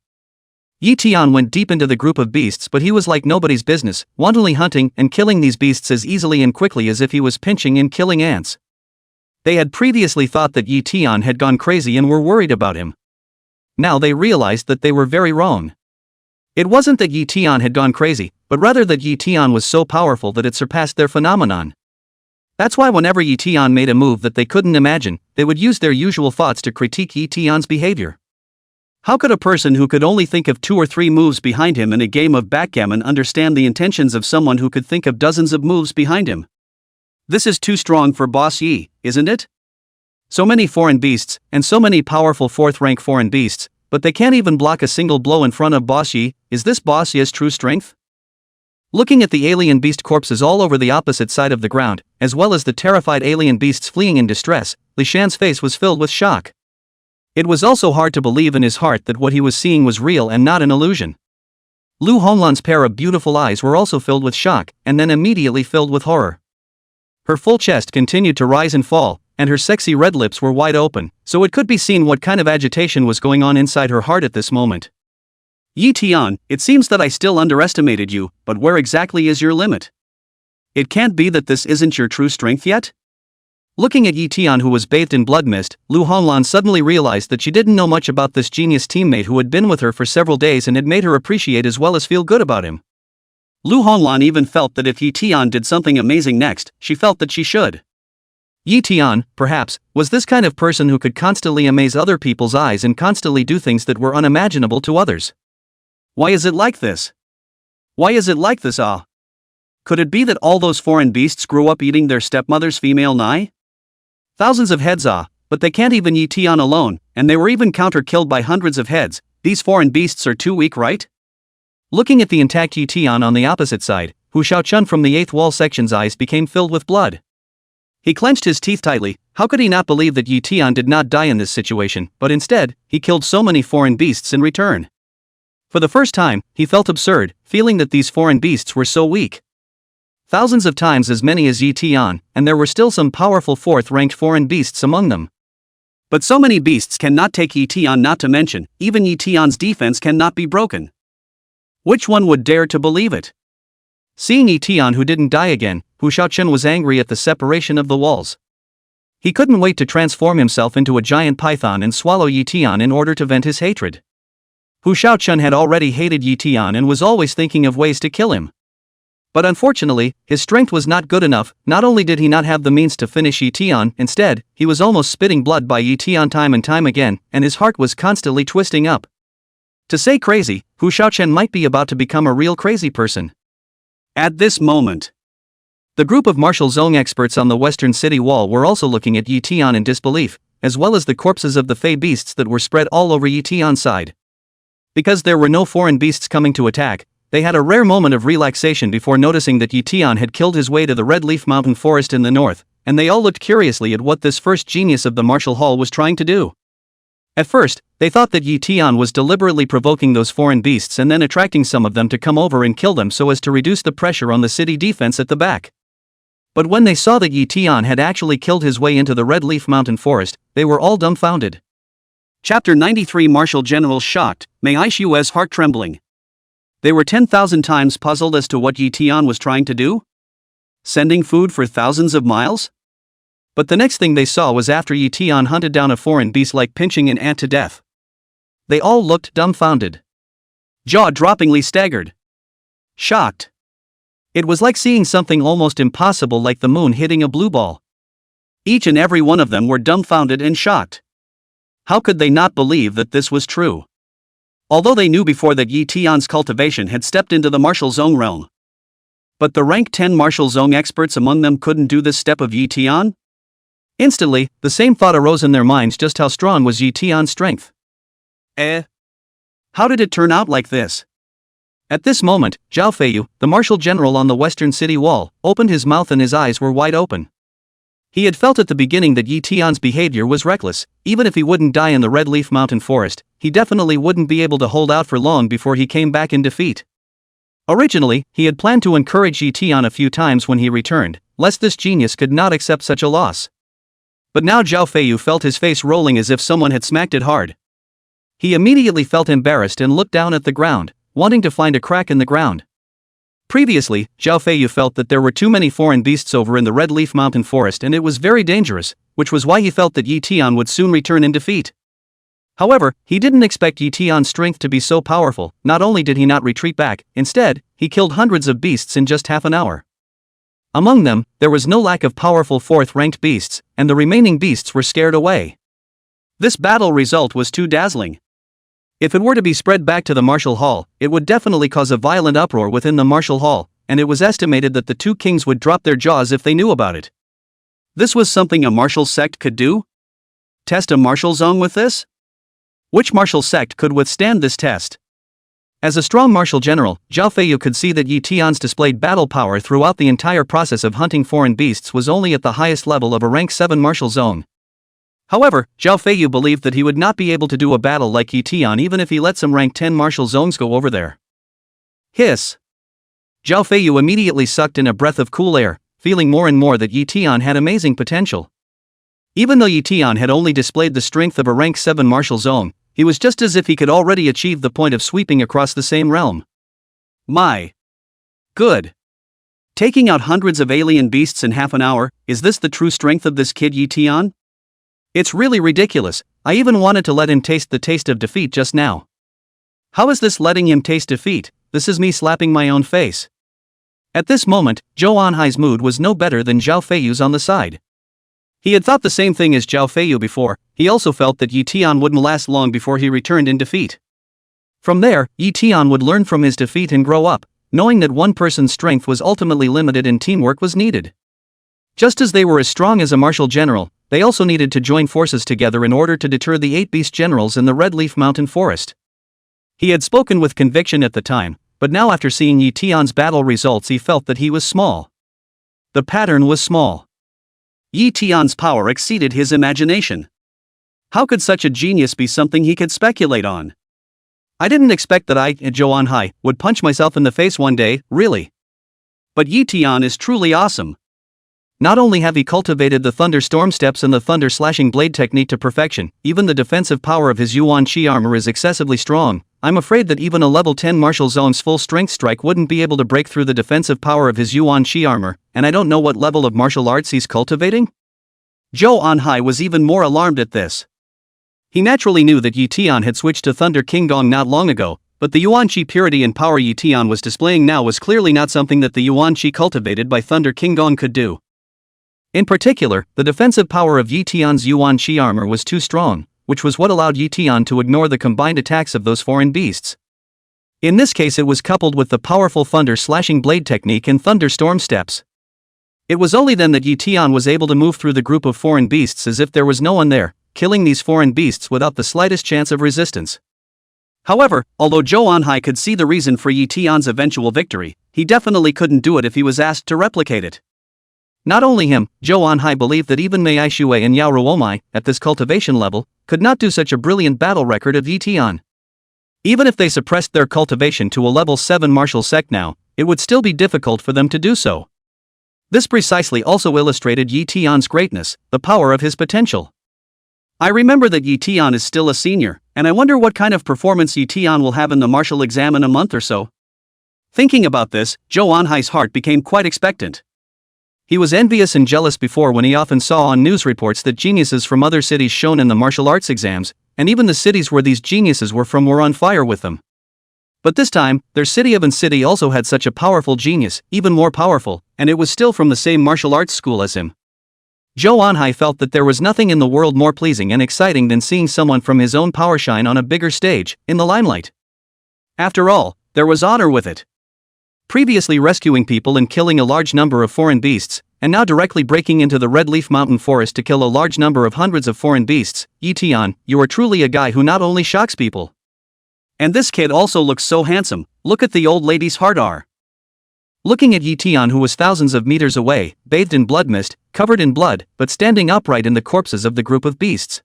Ye Tian went deep into the group of beasts, but he was like nobody's business, wantonly hunting and killing these beasts as easily and quickly as if he was pinching and killing ants. They had previously thought that Ye Tian had gone crazy and were worried about him. Now they realized that they were very wrong. It wasn't that Ye Tian had gone crazy, but rather that Ye Tian was so powerful that it surpassed their phenomenon. That's why whenever Ye Tian made a move that they couldn't imagine, they would use their usual thoughts to critique Ye Tian's behavior. How could a person who could only think of 2 or 3 moves behind him in a game of backgammon understand the intentions of someone who could think of dozens of moves behind him? This is too strong for Boss Yi, isn't it? So many foreign beasts, and so many powerful 4th-rank foreign beasts, but they can't even block a single blow in front of Boss Yi. Is this Boss Yi's true strength? Looking at the alien beast corpses all over the opposite side of the ground, as well as the terrified alien beasts fleeing in distress, Li Shan's face was filled with shock. It was also hard to believe in his heart that what he was seeing was real and not an illusion. Lu Honglan's pair of beautiful eyes were also filled with shock, and then immediately filled with horror. Her full chest continued to rise and fall, and her sexy red lips were wide open, so it could be seen what kind of agitation was going on inside her heart at this moment. Ye Tian, it seems that I still underestimated you, but where exactly is your limit? It can't be that this isn't your true strength yet? Looking at Ye Tian, who was bathed in blood mist, Lu Honglan suddenly realized that she didn't know much about this genius teammate who had been with her for several days and had made her appreciate as well as feel good about him. Lu Honglan even felt that if Ye Tian did something amazing next, she felt that she should. Ye Tian, perhaps, was this kind of person who could constantly amaze other people's eyes and constantly do things that were unimaginable to others. Why is it like this? Why is it like this? Could it be that all those foreign beasts grew up eating their stepmother's female nigh? Thousands of heads but they can't even Ye Tian alone, and they were even counter-killed by hundreds of heads. These foreign beasts are too weak, right? Looking at the intact Ye Tian on the opposite side, Hu Shaochun from the 8th wall section's eyes became filled with blood. He clenched his teeth tightly. How could he not believe that Ye Tian did not die in this situation, but instead, he killed so many foreign beasts in return? For the first time, he felt absurd, feeling that these foreign beasts were so weak. Thousands of times as many as Ye Tian, and there were still some powerful 4th-ranked foreign beasts among them. But so many beasts cannot take Ye Tian, not to mention, even Ye Tian's defense cannot be broken. Which one would dare to believe it? Seeing Ye Tian who didn't die again, Hu Shaochun was angry at the separation of the walls. He couldn't wait to transform himself into a giant python and swallow Ye Tian in order to vent his hatred. Hu Shaochun had already hated Ye Tian and was always thinking of ways to kill him. But unfortunately, his strength was not good enough. Not only did he not have the means to finish Ye Tian, instead, he was almost spitting blood by Ye Tian time and time again, and his heart was constantly twisting up. To say crazy, Hu Shaochun might be about to become a real crazy person. At this moment, the group of martial zone experts on the western city wall were also looking at Ye Tian in disbelief, as well as the corpses of the fey beasts that were spread all over Ye Tian's side. Because there were no foreign beasts coming to attack, they had a rare moment of relaxation before noticing that Ye Tian had killed his way to the Red Leaf Mountain Forest in the north, and they all looked curiously at what this first genius of the martial hall was trying to do. At first, they thought that Ye Tian was deliberately provoking those foreign beasts and then attracting some of them to come over and kill them so as to reduce the pressure on the city defense at the back. But when they saw that Ye Tian had actually killed his way into the Red Leaf Mountain Forest, they were all dumbfounded. Chapter 93 Martial Generals shocked, Mei Aishu's heart trembling. They were 10,000 times puzzled as to what Ye Tian was trying to do? Sending food for thousands of miles? But the next thing they saw was after Ye Tian hunted down a foreign beast like pinching an ant to death. They all looked dumbfounded. Jaw-droppingly staggered. Shocked. It was like seeing something almost impossible like the moon hitting a blue ball. Each and every one of them were dumbfounded and shocked. How could they not believe that this was true? Although they knew before that Ye Tian's cultivation had stepped into the martial zone realm. But the rank 10 martial zone experts among them couldn't do this step of Ye Tian? Instantly, the same thought arose in their minds: just how strong was Ye Tian's strength? How did it turn out like this? At this moment, Zhao Feiyu, the martial general on the western city wall, opened his mouth and his eyes were wide open. He had felt at the beginning that Ye Tian's behavior was reckless. Even if he wouldn't die in the Red Leaf Mountain Forest, he definitely wouldn't be able to hold out for long before he came back in defeat. Originally, he had planned to encourage Ye Tian a few times when he returned, lest this genius could not accept such a loss. But now Zhao Feiyu felt his face rolling as if someone had smacked it hard. He immediately felt embarrassed and looked down at the ground, wanting to find a crack in the ground. Previously, Zhao Feiyu felt that there were too many foreign beasts over in the Red Leaf Mountain Forest and it was very dangerous, which was why he felt that Ye Tian would soon return in defeat. However, he didn't expect Ye Tian's strength to be so powerful. Not only did he not retreat back, instead, he killed hundreds of beasts in just half an hour. Among them, there was no lack of powerful 4th-ranked beasts, and the remaining beasts were scared away. This battle result was too dazzling. If it were to be spread back to the martial hall, it would definitely cause a violent uproar within the martial hall, and it was estimated that the two kings would drop their jaws if they knew about it. This was something a martial sect could do? Test a martial zone with this? Which martial sect could withstand this test? As a strong martial general, Zhao Feiyu could see that Ye Tian's displayed battle power throughout the entire process of hunting foreign beasts was only at the highest level of a rank 7 martial zone. However, Zhao Feiyu believed that he would not be able to do a battle like Ye Tian even if he let some rank 10 martial zones go over there. Hiss! Zhao Feiyu immediately sucked in a breath of cool air, feeling more and more that Ye Tian had amazing potential. Even though Ye Tian had only displayed the strength of a rank 7 martial zone, he was just as if he could already achieve the point of sweeping across the same realm. My! Good! Taking out hundreds of alien beasts in half an hour, is this the true strength of this kid Ye Tian? It's really ridiculous. I even wanted to let him taste the taste of defeat just now. How is this letting him taste defeat? This is me slapping my own face. At this moment, Zhou Anhai's mood was no better than Zhao Feiyu's on the side. He had thought the same thing as Zhao Feiyu before. He also felt that Ye Tian wouldn't last long before he returned in defeat. From there, Ye Tian would learn from his defeat and grow up, knowing that one person's strength was ultimately limited and teamwork was needed. Just as they were as strong as a martial general, they also needed to join forces together in order to deter the 8 beast generals in the Red Leaf Mountain Forest. He had spoken with conviction at the time, but now after seeing Ye Tian's battle results he felt that he was small. The pattern was small. Ye Tian's power exceeded his imagination. How could such a genius be something he could speculate on? I didn't expect that I, Zhou Anhai, would punch myself in the face one day, really. But Ye Tian is truly awesome. Not only have he cultivated the Thunder Storm Steps and the Thunder Slashing Blade technique to perfection, even the defensive power of his Yuan Qi armor is excessively strong. I'm afraid that even a level 10 martial zone's full strength strike wouldn't be able to break through the defensive power of his Yuan Qi armor, and I don't know what level of martial arts he's cultivating? Zhou Anhai was even more alarmed at this. He naturally knew that Ye Tian had switched to Thunder King Gong not long ago, but the Yuan Qi purity and power Ye Tian was displaying now was clearly not something that the Yuan Qi cultivated by Thunder King Gong could do. In particular, the defensive power of Ye Tian's Yuan Qi armor was too strong, which was what allowed Ye Tian to ignore the combined attacks of those foreign beasts. In this case it was coupled with the powerful Thunder Slashing Blade technique and Thunder Storm Steps. It was only then that Ye Tian was able to move through the group of foreign beasts as if there was no one there, killing these foreign beasts without the slightest chance of resistance. However, although Zhou Anhai could see the reason for Ye Tian's eventual victory, he definitely couldn't do it if he was asked to replicate it. Not only him, Zhou Anhai believed that even Mei Shui and Yao Ruowu, at this cultivation level, could not do such a brilliant battle record of Ye Tian. Even if they suppressed their cultivation to a level 7 martial sect now, it would still be difficult for them to do so. This precisely also illustrated Ye Tian's greatness, the power of his potential. I remember that Ye Tian is still a senior, and I wonder what kind of performance Ye Tian will have in the martial exam in a month or so. Thinking about this, Zhou Anhai's heart became quite expectant. He was envious and jealous before when he often saw on news reports that geniuses from other cities shone in the martial arts exams, and even the cities where these geniuses were from were on fire with them. But this time, their city of An City also had such a powerful genius, even more powerful, and it was still from the same martial arts school as him. Zhou Anhai felt that there was nothing in the world more pleasing and exciting than seeing someone from his own power shine on a bigger stage, in the limelight. After all, there was honor with it. Previously rescuing people and killing a large number of foreign beasts, and now directly breaking into the Red Leaf Mountain Forest to kill a large number of hundreds of foreign beasts, Ye Tian, you are truly a guy who not only shocks people. And this kid also looks so handsome, look at the old lady's heart R. Looking at Ye Tian, who was thousands of meters away, bathed in blood mist, covered in blood, but standing upright in the corpses of the group of beasts.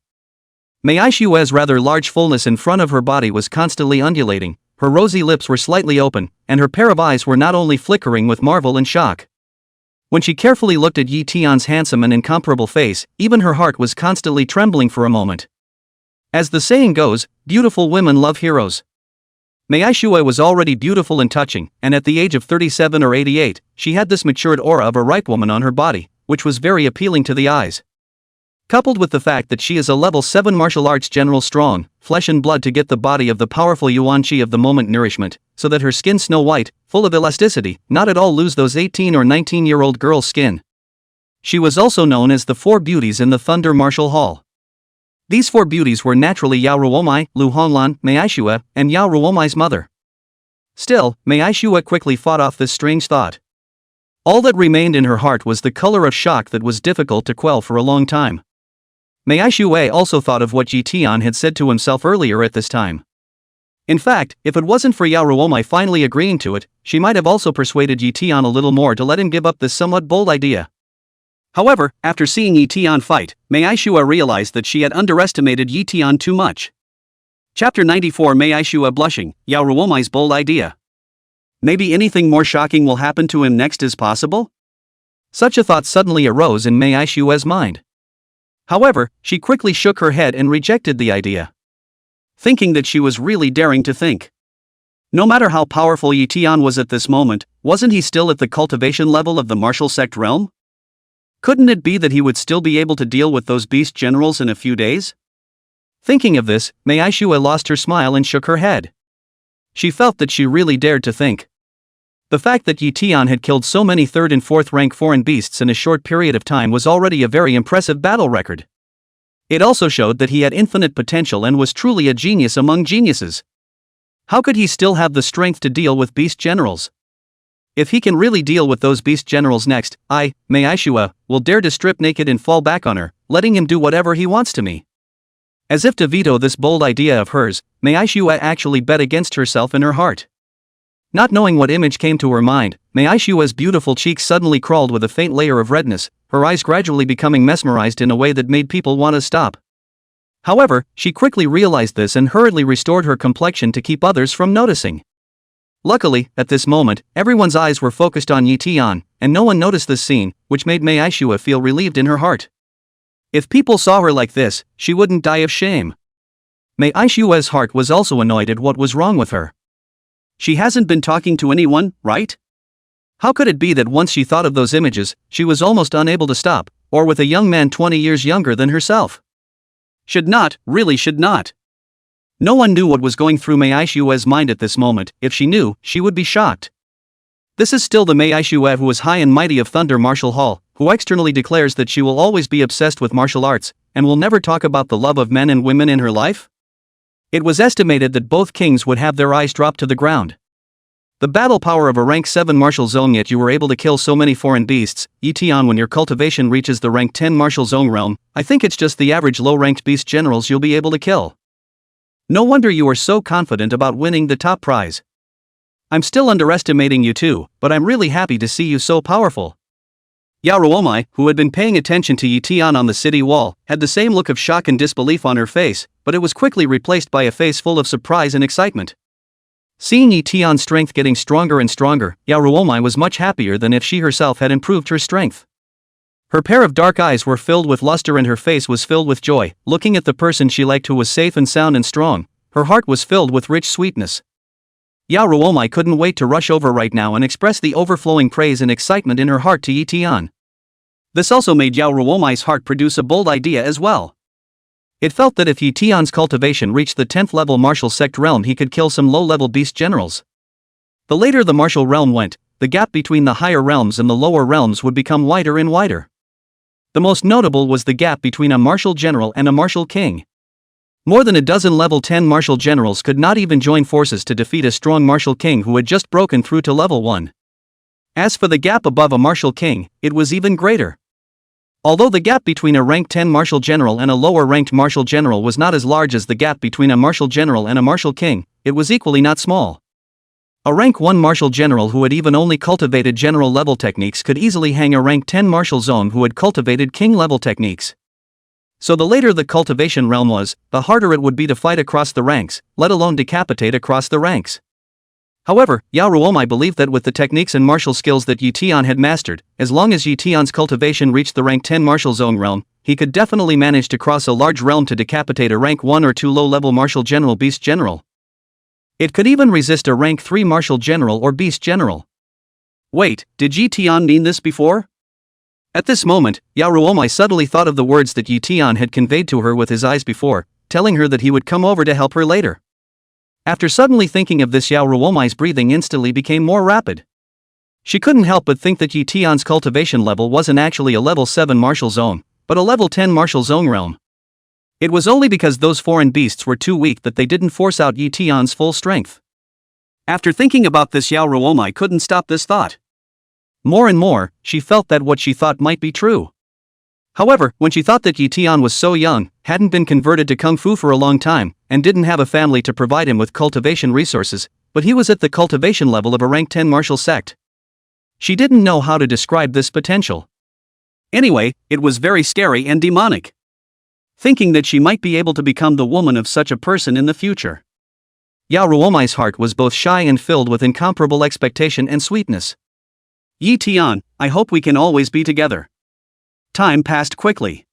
Mei Shui's rather large fullness in front of her body was constantly undulating, her rosy lips were slightly open, and her pair of eyes were not only flickering with marvel and shock. When she carefully looked at Ye Tian's handsome and incomparable face, even her heart was constantly trembling for a moment. As the saying goes, beautiful women love heroes. Mei Shui was already beautiful and touching, and at the age of 37 or 88, she had this matured aura of a ripe woman on her body, which was very appealing to the eyes. Coupled with the fact that she is a level 7 martial arts general strong, flesh and blood to get the body of the powerful Yuan Qi of the moment nourishment, so that her skin snow white, full of elasticity, not at all lose those 18 or 19-year-old girl's skin. She was also known as the 4 beauties in the Thunder Martial Hall. These 4 beauties were naturally Yao Ruowu, Lu Honglan, Mei Shui, and Yao Ruowu's mother. Still, Mei Shui quickly fought off this strange thought. All that remained in her heart was the color of shock that was difficult to quell for a long time. Mei Shui also thought of what Ye Tian had said to himself earlier at this time. In fact, if it wasn't for Yao Ruowu finally agreeing to it, she might have also persuaded Ye Tian a little more to let him give up this somewhat bold idea. However, after seeing Ye Tian fight, Mei Aishua realized that she had underestimated Ye Tian too much. Chapter 94 Mei Aishua blushing, Yao Ruowu's bold idea. Maybe anything more shocking will happen to him next is possible? Such a thought suddenly arose in Mei Aishua's mind. However, she quickly shook her head and rejected the idea, thinking that she was really daring to think. No matter how powerful Ye Tian was at this moment, wasn't he still at the cultivation level of the martial sect realm? Couldn't it be that he would still be able to deal with those beast generals in a few days? Thinking of this, Mei Aishua lost her smile and shook her head. She felt that she really dared to think. The fact that Ye Tian had killed so many 3rd and 4th rank foreign beasts in a short period of time was already a very impressive battle record. It also showed that he had infinite potential and was truly a genius among geniuses. How could he still have the strength to deal with beast generals? If he can really deal with those beast generals next, I, Mei Aishua, will dare to strip naked and fall back on her, letting him do whatever he wants to me. As if to veto this bold idea of hers, Mei Aishua actually bet against herself in her heart. Not knowing what image came to her mind, Mei Aishua's beautiful cheeks suddenly crawled with a faint layer of redness, her eyes gradually becoming mesmerized in a way that made people want to stop. However, she quickly realized this and hurriedly restored her complexion to keep others from noticing. Luckily, at this moment, everyone's eyes were focused on Ye Tian, and no one noticed this scene, which made Mei Aishua feel relieved in her heart. If people saw her like this, she wouldn't die of shame. Mei Aishua's heart was also annoyed at what was wrong with her. She hasn't been talking to anyone, right? How could it be that once she thought of those images, she was almost unable to stop, or with a young man 20 years younger than herself? Really should not. No one knew what was going through Mei Aishua's mind at this moment. If she knew, she would be shocked. This is still the Mei Aishua who is high and mighty of Thunder Martial Hall, who externally declares that she will always be obsessed with martial arts, and will never talk about the love of men and women in her life? It was estimated that both kings would have their eyes drop to the ground. The battle power of a rank 7 martial zone, yet you were able to kill so many foreign beasts. Ye Tian, when your cultivation reaches the rank 10 martial zone realm, I think it's just the average low-ranked beast generals you'll be able to kill. No wonder you are so confident about winning the top prize. I'm still underestimating you too, but I'm really happy to see you so powerful. Yao Ruowu, who had been paying attention to Ye Tian on the city wall, had the same look of shock and disbelief on her face, but it was quickly replaced by a face full of surprise and excitement. Seeing Ye Tian's strength getting stronger and stronger, Yao Ruowu was much happier than if she herself had improved her strength. Her pair of dark eyes were filled with luster and her face was filled with joy, looking at the person she liked who was safe and sound and strong. Her heart was filled with rich sweetness. Yao Ruowu couldn't wait to rush over right now and express the overflowing praise and excitement in her heart to Ye Tian. This also made Yao Ruowu's heart produce a bold idea as well. It felt that if Ye Tian's cultivation reached the 10th level martial sect realm, he could kill some low-level beast generals. The later the martial realm went, the gap between the higher realms and the lower realms would become wider and wider. The most notable was the gap between a martial general and a martial king. More than a dozen level 10 martial generals could not even join forces to defeat a strong martial king who had just broken through to level 1. As for the gap above a martial king, it was even greater. Although the gap between a rank 10 martial general and a lower-ranked martial general was not as large as the gap between a martial general and a martial king, it was equally not small. A rank 1 martial general who had even only cultivated general-level techniques could easily hang a rank 10 martial zone who had cultivated king-level techniques. So the later the cultivation realm was, the harder it would be to fight across the ranks, let alone decapitate across the ranks. However, Yao Ruowu believed that with the techniques and martial skills that Ye Tian had mastered, as long as Ye Tian's cultivation reached the rank 10 martial zone realm, he could definitely manage to cross a large realm to decapitate a rank 1 or 2 low-level martial general beast general. It could even resist a rank 3 martial general or beast general. Wait, did Ye Tian mean this before? At this moment, Yao Ruowu suddenly thought of the words that Ye Tian had conveyed to her with his eyes before, telling her that he would come over to help her later. After suddenly thinking of this, Yao Ruowu's breathing instantly became more rapid. She couldn't help but think that Ye Tian's cultivation level wasn't actually a level 7 martial zone, but a level 10 martial zone realm. It was only because those foreign beasts were too weak that they didn't force out Ye Tian's full strength. After thinking about this, Yao Ruowu couldn't stop this thought. More and more, she felt that what she thought might be true. However, when she thought that Ye Tian was so young, hadn't been converted to Kung Fu for a long time, and didn't have a family to provide him with cultivation resources, but he was at the cultivation level of a rank 10 martial sect. She didn't know how to describe this potential. Anyway, it was very scary and demonic. Thinking that she might be able to become the woman of such a person in the future. Yao Ruomu's heart was both shy and filled with incomparable expectation and sweetness. Ye Tian, I hope we can always be together. Time passed quickly.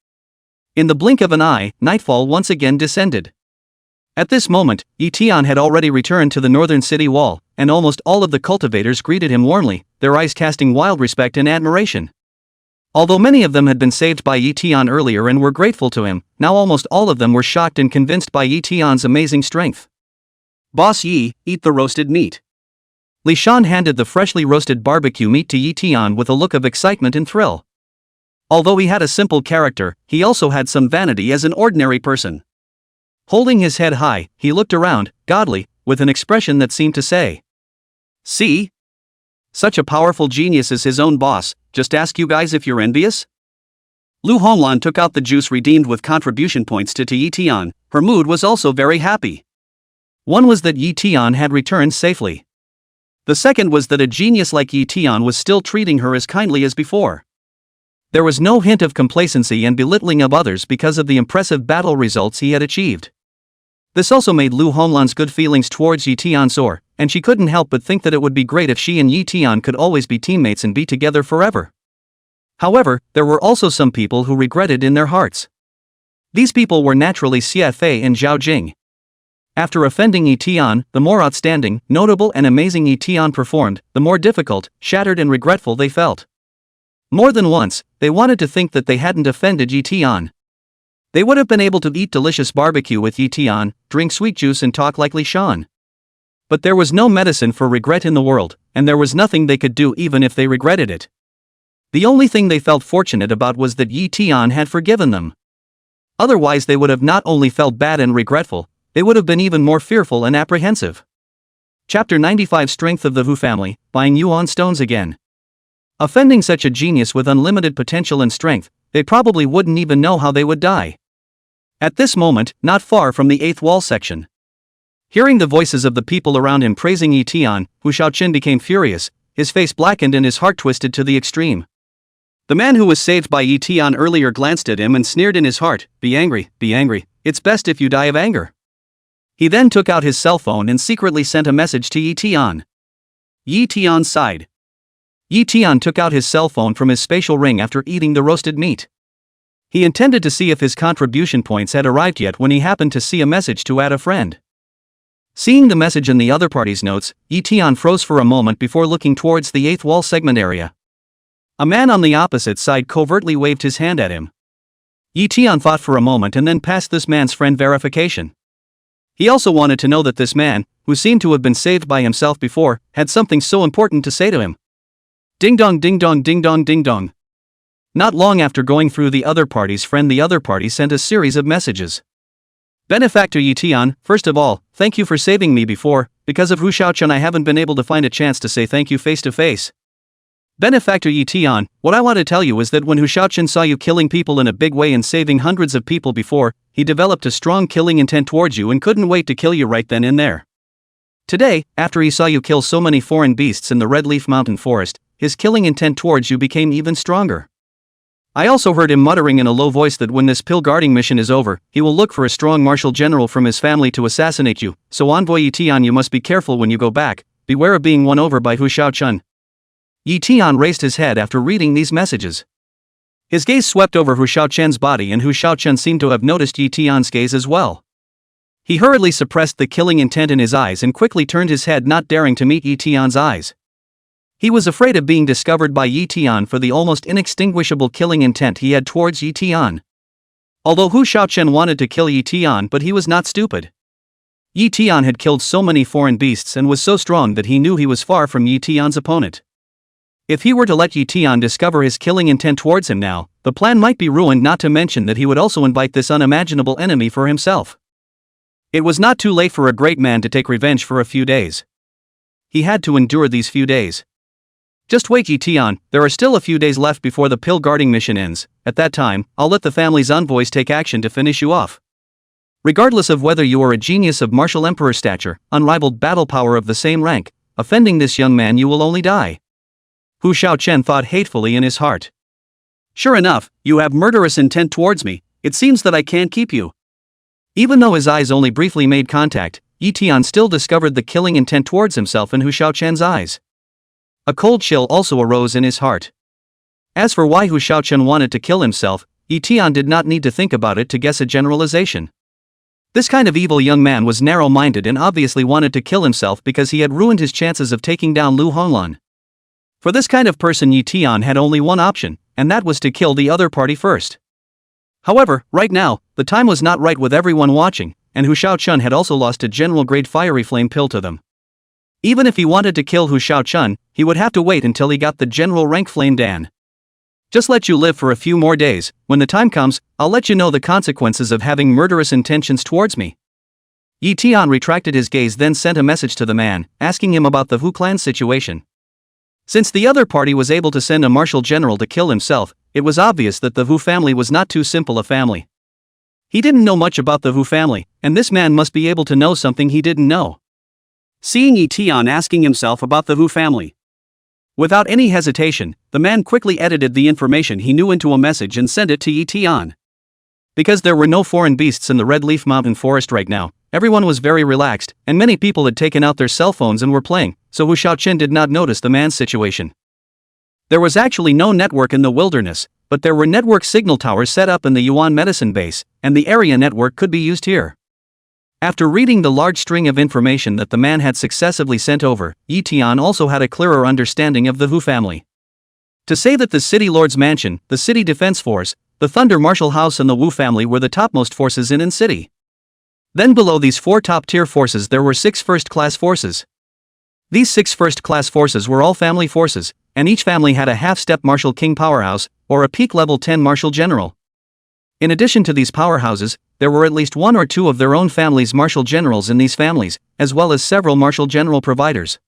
In the blink of an eye, nightfall once again descended. At this moment, Ye Tian had already returned to the northern city wall, and almost all of the cultivators greeted him warmly, their eyes casting wild respect and admiration. Although many of them had been saved by Ye Tian earlier and were grateful to him, now almost all of them were shocked and convinced by Ye Tian's amazing strength. Boss Yi, eat the roasted meat. Li Shan handed the freshly roasted barbecue meat to Ye Tian with a look of excitement and thrill. Although he had a simple character, he also had some vanity as an ordinary person. Holding his head high, he looked around, godly, with an expression that seemed to say, "See? Such a powerful genius as his own boss, just ask you guys if you're envious?" Lu Honglan took out the juice redeemed with contribution points to Ye Tian. Her mood was also very happy. One was that Ye Tian had returned safely. The second was that a genius like Ye Tian was still treating her as kindly as before. There was no hint of complacency and belittling of others because of the impressive battle results he had achieved. This also made Lu Honglan's good feelings towards Ye Tian soar, and she couldn't help but think that it would be great if she and Ye Tian could always be teammates and be together forever. However, there were also some people who regretted in their hearts. These people were naturally Xie Fei and Zhao Jing. After offending Ye Tian, the more outstanding, notable and amazing Ye Tian performed, the more difficult, shattered and regretful they felt. More than once, they wanted to think that they hadn't offended Ye Tian. They would have been able to eat delicious barbecue with Ye Tian, drink sweet juice and talk like Li Shan. But there was no medicine for regret in the world, and there was nothing they could do even if they regretted it. The only thing they felt fortunate about was that Ye Tian had forgiven them. Otherwise they would have not only felt bad and regretful, they would have been even more fearful and apprehensive. Chapter 95 Strength of the Wu Family, buying Yuan stones again. Offending such a genius with unlimited potential and strength, they probably wouldn't even know how they would die. At this moment, not far from the 8th wall section. Hearing the voices of the people around him praising Ye Tian, Hu Shaoqin became furious, his face blackened and his heart twisted to the extreme. The man who was saved by Ye Tian earlier glanced at him and sneered in his heart, be angry, it's best if you die of anger." He then took out his cell phone and secretly sent a message to Ye Tian. Ye Tian sighed. Ye Tian took out his cell phone from his spatial ring after eating the roasted meat. He intended to see if his contribution points had arrived yet when he happened to see a message to add a friend. Seeing the message in the other party's notes, Ye Tian froze for a moment before looking towards the 8th wall segment area. A man on the opposite side covertly waved his hand at him. Ye Tian thought for a moment and then passed this man's friend verification. He also wanted to know that this man, who seemed to have been saved by himself before, had something so important to say to him. Ding dong ding dong ding dong ding dong. Not long after going through the other party's friend, the other party sent a series of messages. Benefactor Ye Tian, first of all, thank you for saving me before. Because of Hu Shaoqin I haven't been able to find a chance to say thank you face to face. Benefactor Ye Tian, what I want to tell you is that when Hu Shaoqin saw you killing people in a big way and saving hundreds of people before, he developed a strong killing intent towards you and couldn't wait to kill you right then and there. Today, after he saw you kill so many foreign beasts in the Red Leaf Mountain Forest, his killing intent towards you became even stronger. I also heard him muttering in a low voice that when this pill guarding mission is over, he will look for a strong martial general from his family to assassinate you, so Envoy Ye Tian, you must be careful when you go back, beware of being won over by Hu Shaoqin. Ye Tian raised his head after reading these messages. His gaze swept over Hu Shaoqin's body and Hu Shaoqin seemed to have noticed Ye Tian's gaze as well. He hurriedly suppressed the killing intent in his eyes and quickly turned his head, not daring to meet Ye Tian's eyes. He was afraid of being discovered by Ye Tian for the almost inextinguishable killing intent he had towards Ye Tian. Although Hu Shaoqin wanted to kill Ye Tian, but he was not stupid. Ye Tian had killed so many foreign beasts and was so strong that he knew he was far from Ye Tian's opponent. If he were to let Ye Tian discover his killing intent towards him now, the plan might be ruined, not to mention that he would also invite this unimaginable enemy for himself. It was not too late for a great man to take revenge for a few days. He had to endure these few days. Just wait, Ye Tian, there are still a few days left before the pill guarding mission ends. At that time, I'll let the family's envoys take action to finish you off. Regardless of whether you are a genius of martial emperor stature, unrivaled battle power of the same rank, offending this young man you will only die. Hu Shaochen thought hatefully in his heart. Sure enough, you have murderous intent towards me, it seems that I can't keep you. Even though his eyes only briefly made contact, Ye Tian still discovered the killing intent towards himself in Hu Shaochen's eyes. A cold chill also arose in his heart. As for why Hu Shaochen wanted to kill himself, Ye Tian did not need to think about it to guess a generalization. This kind of evil young man was narrow-minded and obviously wanted to kill himself because he had ruined his chances of taking down Lu Honglan. For this kind of person, Ye Tian had only one option, and that was to kill the other party first. However, right now, the time was not right with everyone watching, and Hu Shaochen had also lost a general-grade fiery flame pill to them. Even if he wanted to kill Hu Shaochen, he would have to wait until he got the general rank flame Dan. Just let you live for a few more days, when the time comes, I'll let you know the consequences of having murderous intentions towards me. Ye Tian retracted his gaze, then sent a message to the man, asking him about the Hu clan's situation. Since the other party was able to send a martial general to kill himself, it was obvious that the Wu family was not too simple a family. He didn't know much about the Wu family, and this man must be able to know something he didn't know. Seeing Ye Tian asking himself about the Wu family, without any hesitation, the man quickly edited the information he knew into a message and sent it to Ye Tian. Because there were no foreign beasts in the Red Leaf Mountain Forest right now, everyone was very relaxed, and many people had taken out their cell phones and were playing, so Hu Shaochen did not notice the man's situation. There was actually no network in the wilderness, but there were network signal towers set up in the Yuan medicine base, and the area network could be used here. After reading the large string of information that the man had successively sent over, Ye Tian also had a clearer understanding of the Wu family. To say that the City Lord's Mansion, the City Defense Force, the Thunder Martial House and the Wu family were the topmost forces in city. Then below these 4 top-tier forces there were 6 first-class forces. These 6 first-class forces were all family forces, and each family had a half-step martial king powerhouse, or a peak level 10 martial general. In addition to these powerhouses, there were at least 1 or 2 of their own family's martial generals in these families, as well as several martial general providers.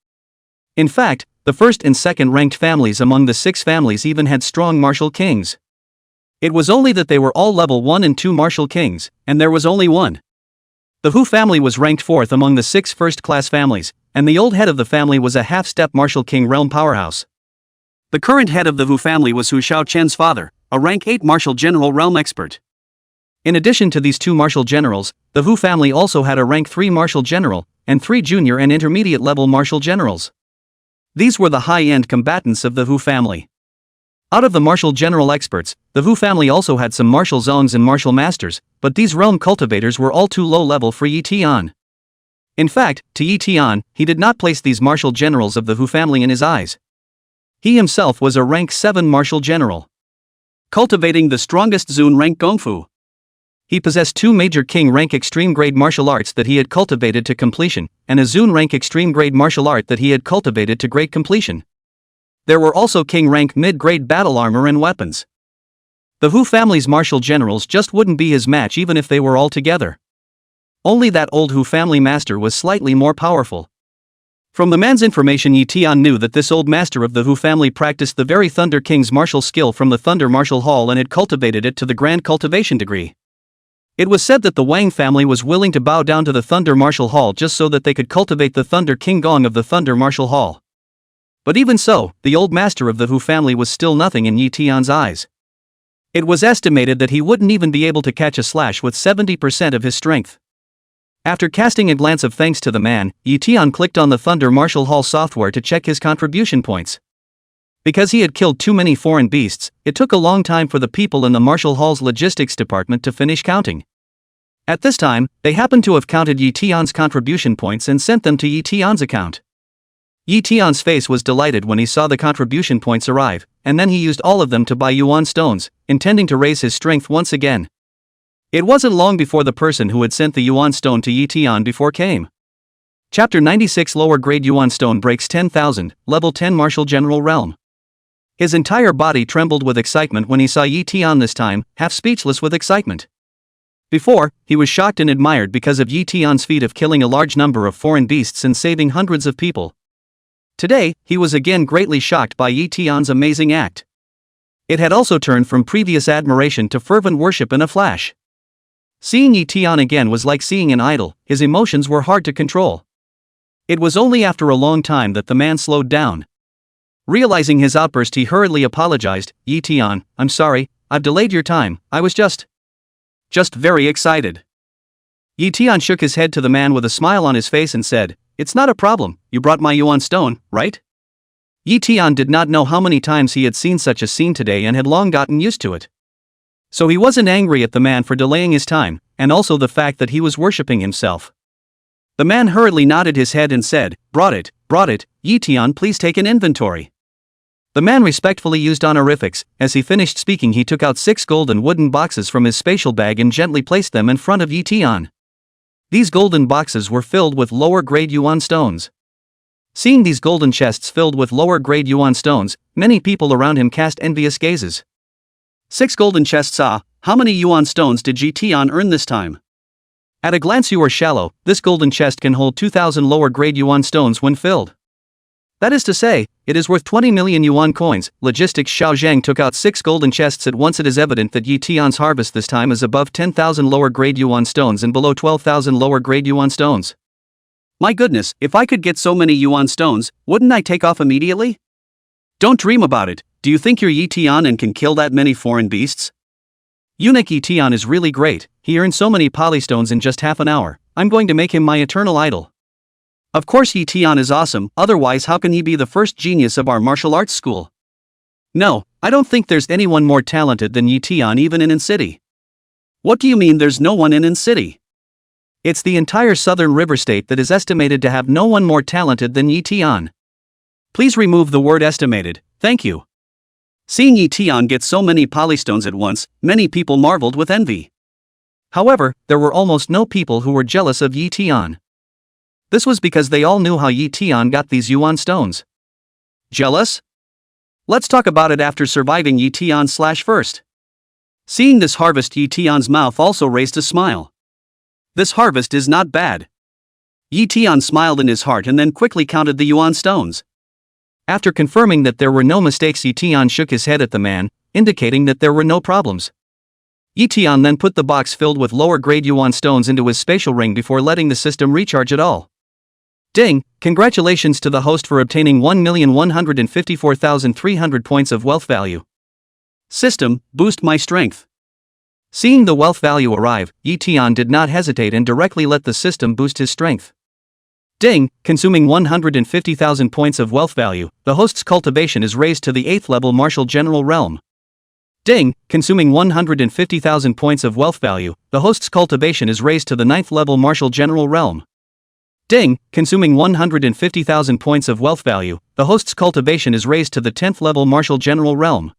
In fact, the first and second ranked families among the 6 families even had strong martial kings. It was only that they were all level 1 and 2 martial kings, and there was only one. The Hu family was ranked 4th among the 6 first-class families, and the old head of the family was a half-step martial king realm powerhouse. The current head of the Wu family was Hu Shaochen's father, a rank 8 martial general realm expert. In addition to these 2 martial generals, the Wu family also had a rank 3 martial general, and 3 junior and intermediate level martial generals. These were the high-end combatants of the Wu family. Out of the martial general experts, the Wu family also had some martial zongs and martial masters, but these realm cultivators were all too low level for Ye Tian. In fact, to Ye Tian, he did not place these martial generals of the Wu family in his eyes. He himself was a rank 7 martial general, cultivating the strongest Zun rank Gongfu. He possessed 2 major king rank extreme grade martial arts that he had cultivated to completion, and a Zun rank extreme grade martial art that he had cultivated to great completion. There were also king rank mid-grade battle armor and weapons. The Wu family's martial generals just wouldn't be his match even if they were all together. Only that old Wu family master was slightly more powerful. From the man's information, Ye Tian knew that this old master of the Wu family practiced the very Thunder King's martial skill from the Thunder Martial Hall and had cultivated it to the Grand Cultivation degree. It was said that the Wang family was willing to bow down to the Thunder Martial Hall just so that they could cultivate the Thunder King Gong of the Thunder Martial Hall. But even so, the old master of the Wu family was still nothing in Ye Tian's eyes. It was estimated that he wouldn't even be able to catch a slash with 70% of his strength. After casting a glance of thanks to the man, Ye Tian clicked on the Thunder Martial Hall software to check his contribution points. Because he had killed too many foreign beasts, it took a long time for the people in the Martial Hall's logistics department to finish counting. At this time, they happened to have counted Ye Tian's contribution points and sent them to Ye Tian's account. Ye Tian's face was delighted when he saw the contribution points arrive, and then he used all of them to buy yuan stones, intending to raise his strength once again. It wasn't long before the person who had sent the yuan stone to Ye Tian before came. Chapter 96 Lower Grade Yuan Stone breaks 10,000, Level 10 Martial General Realm. His entire body trembled with excitement when he saw Ye Tian this time, half speechless with excitement. Before, he was shocked and admired because of Ye Tian's feat of killing a large number of foreign beasts and saving hundreds of people. Today, he was again greatly shocked by Ye Tian's amazing act. It had also turned from previous admiration to fervent worship in a flash. Seeing Ye Tian again was like seeing an idol, his emotions were hard to control. It was only after a long time that the man slowed down. Realizing his outburst, he hurriedly apologized. Ye Tian, I'm sorry, I've delayed your time, I was just very excited. Ye Tian shook his head to the man with a smile on his face and said, It's not a problem, you brought my yuan stone, right? Ye Tian did not know how many times he had seen such a scene today and had long gotten used to it. So he wasn't angry at the man for delaying his time, and also the fact that he was worshipping himself. The man hurriedly nodded his head and said, Brought it, Ye Tian, please take an inventory. The man respectfully used honorifics. As he finished speaking, he took out 6 golden wooden boxes from his spatial bag and gently placed them in front of Ye Tian. These golden boxes were filled with lower-grade yuan stones. Seeing these golden chests filled with lower-grade yuan stones, many people around him cast envious gazes. 6 golden chests, how many yuan stones did Ye Tian earn this time? At a glance you are shallow, this golden chest can hold 2,000 lower-grade yuan stones when filled. That is to say, it is worth 20 million yuan coins. Logistics Xiao Zhang took out 6 golden chests at once. It is evident that Ye Tian's harvest this time is above 10,000 lower-grade yuan stones and below 12,000 lower-grade yuan stones. My goodness, if I could get so many yuan stones, wouldn't I take off immediately? Don't dream about it. Do you think you're Ye Tian and can kill that many foreign beasts? Eunuch Ye Tian is really great, he earned so many polystones in just half an hour, I'm going to make him my eternal idol. Of course Ye Tian is awesome, otherwise how can he be the first genius of our martial arts school? No, I don't think there's anyone more talented than Ye Tian even in city. What do you mean there's no one in city? It's the entire southern river state that is estimated to have no one more talented than Ye Tian. Please remove the word estimated, thank you. Seeing Ye Tian get so many polystones at once, many people marveled with envy. However, there were almost no people who were jealous of Ye Tian. This was because they all knew how Ye Tian got these yuan stones. Jealous? Let's talk about it after surviving Ye Tian first. Seeing this harvest, Ye Tian's mouth also raised a smile. This harvest is not bad. Ye Tian smiled in his heart and then quickly counted the yuan stones. After confirming that there were no mistakes, Ye Tian shook his head at the man, indicating that there were no problems. Ye Tian then put the box filled with lower-grade yuan stones into his spatial ring before letting the system recharge it all. Ding! Congratulations to the host for obtaining 1,154,300 points of wealth value. System, boost my strength. Seeing the wealth value arrive, Ye Tian did not hesitate and directly let the system boost his strength. Ding! Consuming 150,000 points of wealth value, the host's cultivation is raised to the 8th level martial general realm. Ding! Consuming 150,000 points of wealth value, the host's cultivation is raised to the 9th level martial general realm. Ding! Consuming 150,000 points of wealth value, the host's cultivation is raised to the 10th level martial general realm.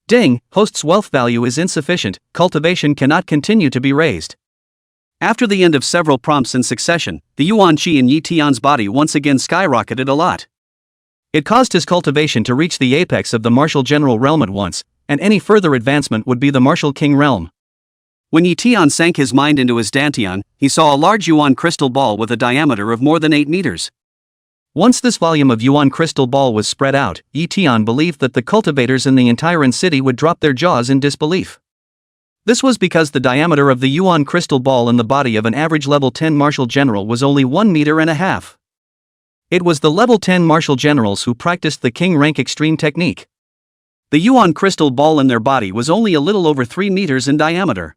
Ding! Host's wealth value is insufficient, cultivation cannot continue to be raised. After the end of several prompts in succession, the yuan qi in Ye Tian's body once again skyrocketed a lot. It caused his cultivation to reach the apex of the martial general realm at once, and any further advancement would be the martial king realm. When Ye Tian sank his mind into his dantian, he saw a large yuan crystal ball with a diameter of more than 8 meters. Once this volume of yuan crystal ball was spread out, Ye Tian believed that the cultivators in the entire city would drop their jaws in disbelief. This was because the diameter of the yuan crystal ball in the body of an average level 10 martial general was only 1.5 meters. It was the level 10 martial generals who practiced the king rank extreme technique. The yuan crystal ball in their body was only a little over 3 meters in diameter.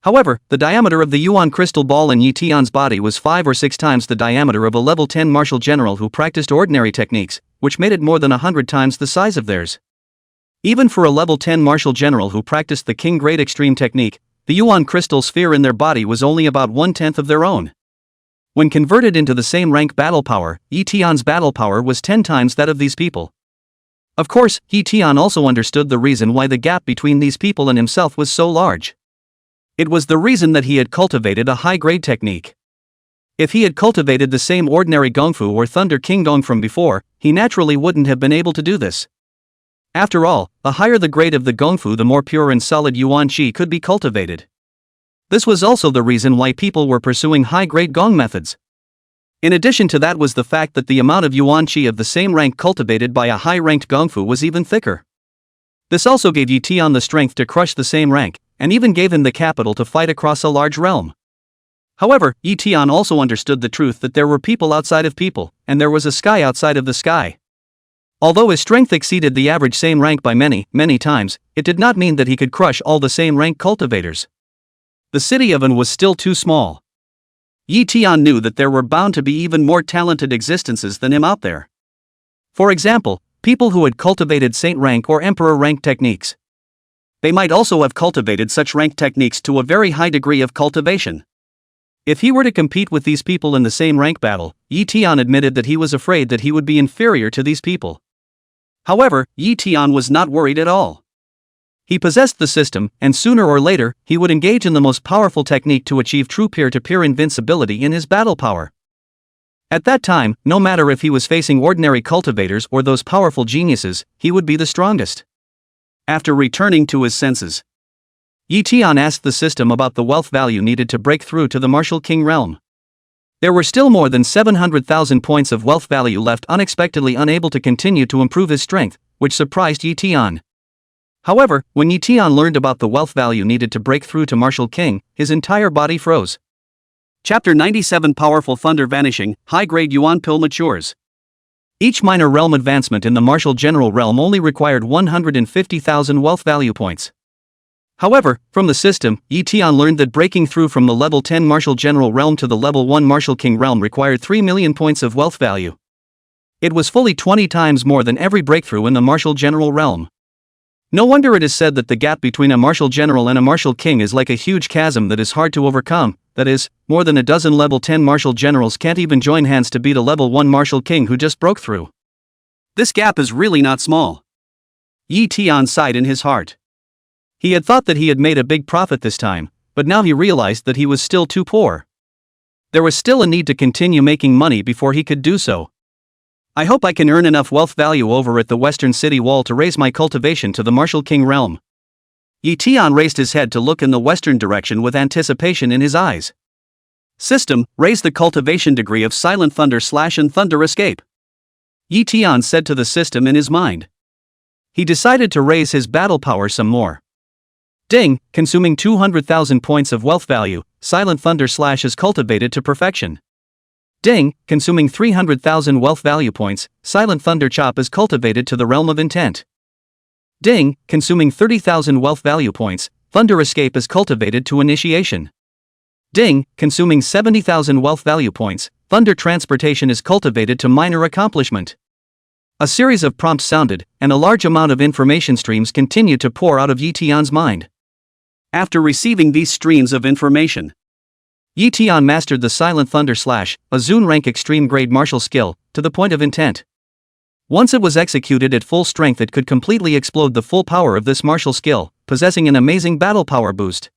However, the diameter of the yuan crystal ball in Ye Tian's body was 5 or 6 times the diameter of a level 10 martial general who practiced ordinary techniques, which made it more than 100 times the size of theirs. Even for a level 10 martial general who practiced the king grade extreme technique, the yuan crystal sphere in their body was only about 1/10 of their own. When converted into the same rank battle power, Ye Tian's battle power was 10 times that of these people. Of course, Ye Tian also understood the reason why the gap between these people and himself was so large. It was the reason that he had cultivated a high-grade technique. If he had cultivated the same ordinary Gongfu or Thunder King Gong from before, he naturally wouldn't have been able to do this. After all, the higher the grade of the Gongfu, the more pure and solid yuan qi could be cultivated. This was also the reason why people were pursuing high-grade Gong methods. In addition to that was the fact that the amount of yuan qi of the same rank cultivated by a high-ranked gongfu was even thicker. This also gave Ye Tian the strength to crush the same rank, and even gave him the capital to fight across a large realm. However, Ye Tian also understood the truth that there were people outside of people, and there was a sky outside of the sky. Although his strength exceeded the average same rank by many, many times, it did not mean that he could crush all the same rank cultivators. The city of An was still too small. Ye Tian knew that there were bound to be even more talented existences than him out there. For example, people who had cultivated saint rank or emperor rank techniques. They might also have cultivated such rank techniques to a very high degree of cultivation. If he were to compete with these people in the same rank battle, Ye Tian admitted that he was afraid that he would be inferior to these people. However, Ye Tian was not worried at all. He possessed the system, and sooner or later, he would engage in the most powerful technique to achieve true peer-to-peer invincibility in his battle power. At that time, no matter if he was facing ordinary cultivators or those powerful geniuses, he would be the strongest. After returning to his senses, Ye Tian asked the system about the wealth value needed to break through to the martial king realm. There were still more than 700,000 points of wealth value left, unexpectedly unable to continue to improve his strength, which surprised Ye Tian. However, when Ye Tian learned about the wealth value needed to break through to martial king, his entire body froze. Chapter 97 Powerful Thunder Vanishing, High-Grade Yuan Pill Matures. Each minor realm advancement in the martial general realm only required 150,000 wealth value points. However, from the system, Ye Tian learned that breaking through from the level 10 martial general realm to the level 1 martial king realm required 3 million points of wealth value. It was fully 20 times more than every breakthrough in the martial general realm. No wonder it is said that the gap between a martial general and a martial king is like a huge chasm that is hard to overcome. That is, more than a dozen level 10 martial generals can't even join hands to beat a level 1 martial king who just broke through. This gap is really not small. Ye Tian sighed in his heart. He had thought that he had made a big profit this time, but now he realized that he was still too poor. There was still a need to continue making money before he could do so. I hope I can earn enough wealth value over at the western city wall to raise my cultivation to the martial king realm. Ye Tian raised his head to look in the western direction with anticipation in his eyes. System, raise the cultivation degree of Silent Thunder / and Thunder Escape. Ye Tian said to the system in his mind. He decided to raise his battle power some more. Ding, consuming 200,000 points of wealth value, Silent Thunder / is cultivated to perfection. Ding, consuming 300,000 wealth value points, Silent Thunder Chop is cultivated to the realm of intent. Ding, consuming 30,000 wealth value points, Thunder Escape is cultivated to initiation. Ding, consuming 70,000 wealth value points, Thunder Transportation is cultivated to minor accomplishment. A series of prompts sounded, and a large amount of information streams continued to pour out of Ye Tian's mind. After receiving these streams of information, Ye Tian mastered the Silent Thunder / a Zun rank extreme grade martial skill, to the point of intent. Once it was executed at full strength, it could completely explode the full power of this martial skill, possessing an amazing battle power boost.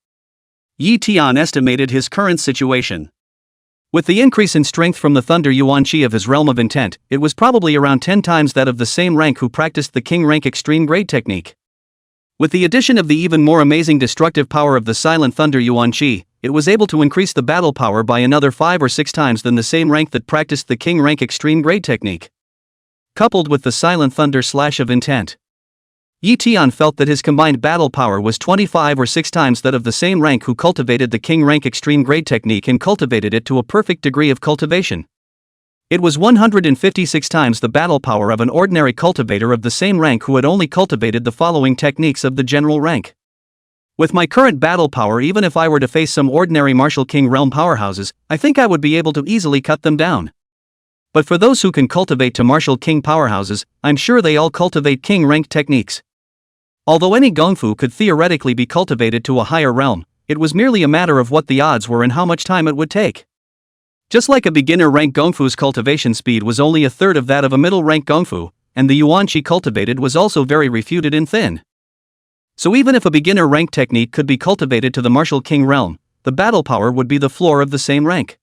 Ye Tian estimated his current situation. With the increase in strength from the Thunder Yuan Qi of his realm of intent, it was probably around 10 times that of the same rank who practiced the King rank extreme grade technique. With the addition of the even more amazing destructive power of the Silent Thunder Yuan Qi, it was able to increase the battle power by another 5 or 6 times than the same rank that practiced the King rank extreme grade technique. Coupled with the Silent Thunder / of intent, Ye Tian felt that his combined battle power was 25 or 6 times that of the same rank who cultivated the King rank extreme grade technique and cultivated it to a perfect degree of cultivation. It was 156 times the battle power of an ordinary cultivator of the same rank who had only cultivated the following techniques of the general rank. With my current battle power, even if I were to face some ordinary martial king realm powerhouses, I think I would be able to easily cut them down. But for those who can cultivate to martial king powerhouses, I'm sure they all cultivate king rank techniques. Although any gongfu could theoretically be cultivated to a higher realm, it was merely a matter of what the odds were and how much time it would take. Just like a beginner rank gongfu's cultivation speed was only a third of that of a middle rank gongfu, and the yuan qi cultivated was also very refuted and thin. So even if a beginner rank technique could be cultivated to the martial king realm, the battle power would be the floor of the same rank.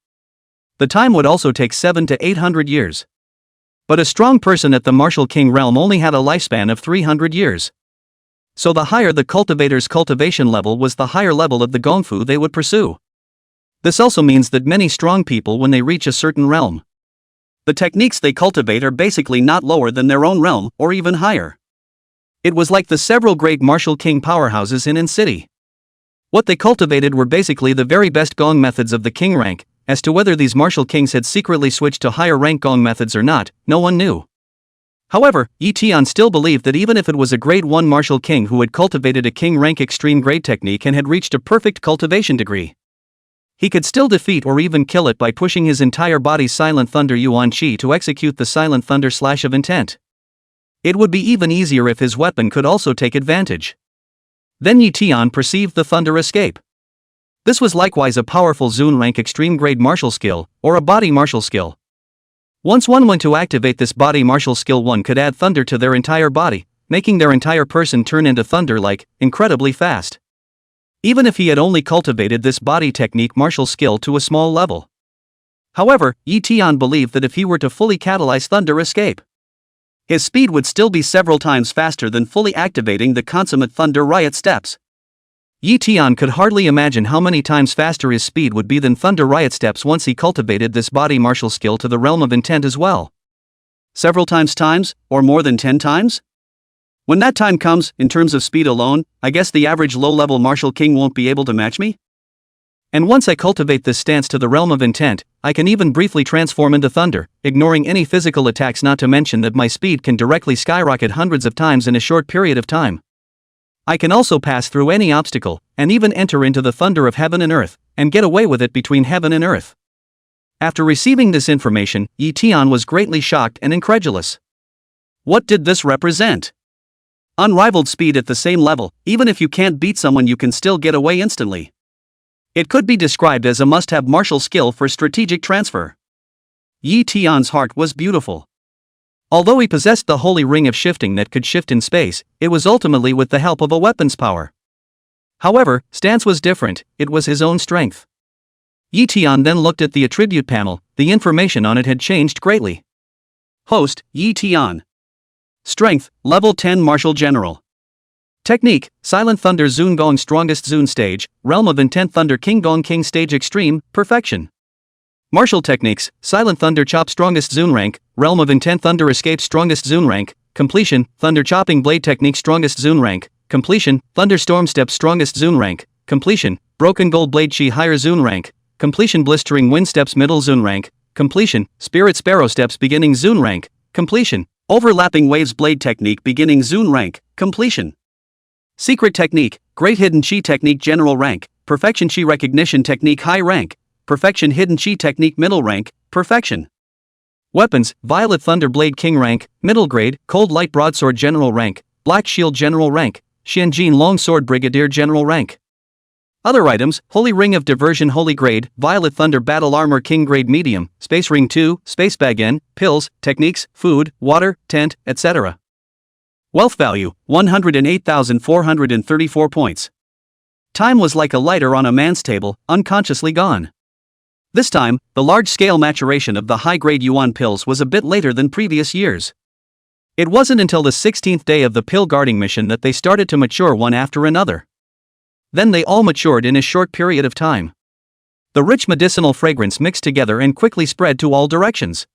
The time would also take 700 to 800 years. But a strong person at the martial king realm only had a lifespan of 300 years. So the higher the cultivator's cultivation level was, the higher level of the gongfu they would pursue. This also means that many strong people, when they reach a certain realm, The techniques they cultivate are basically not lower than their own realm, or even higher. It was like the several great martial king powerhouses in city. What they cultivated were basically the very best gong methods of the king rank. As to whether these martial kings had secretly switched to higher rank gong methods or not, no one knew. However, Ye Tian still believed that even if it was a grade 1 martial king who had cultivated a king rank extreme grade technique and had reached a perfect cultivation degree, he could still defeat or even kill it by pushing his entire body's silent thunder yuan qi to execute the silent thunder slash of intent. It would be even easier if his weapon could also take advantage. Then Ye Tian perceived the thunder escape. This was likewise a powerful Zun rank extreme grade martial skill, or a body martial skill. Once one went to activate this body martial skill, one could add thunder to their entire body, making their entire person turn into thunder like, incredibly fast. Even if he had only cultivated this body technique martial skill to a small level. However, Ye Tian believed that if he were to fully catalyze thunder escape, his speed would still be several times faster than fully activating the consummate thunder riot steps. Ye Tian could hardly imagine how many times faster his speed would be than thunder riot steps once he cultivated this body martial skill to the realm of intent as well. Several times, or more than 10 times? When that time comes, in terms of speed alone, I guess the average low-level martial king won't be able to match me? And once I cultivate this stance to the realm of intent, I can even briefly transform into thunder, ignoring any physical attacks, not to mention that my speed can directly skyrocket hundreds of times in a short period of time. I can also pass through any obstacle, and even enter into the thunder of heaven and earth, and get away with it between heaven and earth. After receiving this information, Ye Tian was greatly shocked and incredulous. What did this represent? Unrivaled speed at the same level. Even if you can't beat someone, you can still get away instantly. It could be described as a must-have martial skill for strategic transfer. Ye Tian's heart was beautiful. Although he possessed the holy ring of shifting that could shift in space, it was ultimately with the help of a weapon's power. However, stance was different, it was his own strength. Ye Tian then looked at the attribute panel. The information on it had changed greatly. Host, Ye Tian. Strength, level 10 martial general. Technique, Silent Thunder Zun Gong strongest Zun stage, Realm of Intent Thunder King Gong King stage extreme, perfection. Martial techniques, Silent Thunder Chop strongest Zun rank, Realm of Intent Thunder Escape strongest Zun rank, completion, Thunder Chopping Blade technique strongest Zun rank, completion, Thunderstorm Step strongest Zun rank, completion, Broken Gold Blade Chi higher Zun rank, completion, Blistering Wind Steps middle Zun rank, completion, Spirit Sparrow Steps beginning Zun rank, completion, Overlapping Waves Blade technique beginning Zun rank, completion. Secret technique, Great Hidden Chi technique general rank, Perfection Chi recognition technique high rank, Perfection Hidden Chi technique middle rank, perfection. Weapons, Violet Thunder Blade King rank, middle grade, Cold Light Broadsword general rank, Black Shield general rank, Xianjin Long Sword Brigadier general rank. Other items, Holy Ring of Diversion Holy Grade, Violet Thunder Battle Armor King Grade Medium, Space Ring 2, Space Bag N, Pills, Techniques, Food, Water, Tent, etc. Wealth value, 108,434 points. Time was like a lighter on a man's table, unconsciously gone. This time, the large-scale maturation of the high-grade yuan pills was a bit later than previous years. It wasn't until the 16th day of the pill guarding mission that they started to mature one after another. Then they all matured in a short period of time. The rich medicinal fragrance mixed together and quickly spread to all directions.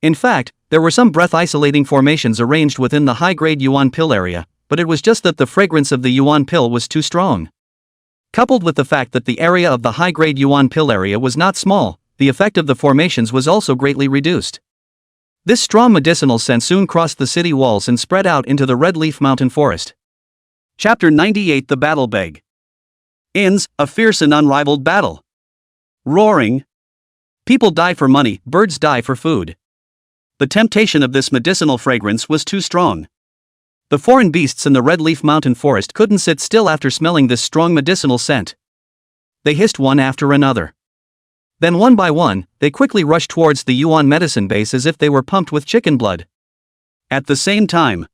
In fact, there were some breath-isolating formations arranged within the high-grade yuan pill area, but it was just that the fragrance of the yuan pill was too strong. Coupled with the fact that the area of the high-grade yuan pill area was not small, the effect of the formations was also greatly reduced. This strong medicinal scent soon crossed the city walls and spread out into the Red Leaf Mountain Forest. Chapter 98 The Battle Beg. Ends, a fierce and unrivaled battle. Roaring. People die for money, birds die for food. The temptation of this medicinal fragrance was too strong. The foreign beasts in the Red Leaf Mountain Forest couldn't sit still after smelling this strong medicinal scent. They hissed one after another. Then one by one, they quickly rushed towards the yuan medicine base as if they were pumped with chicken blood. At the same time,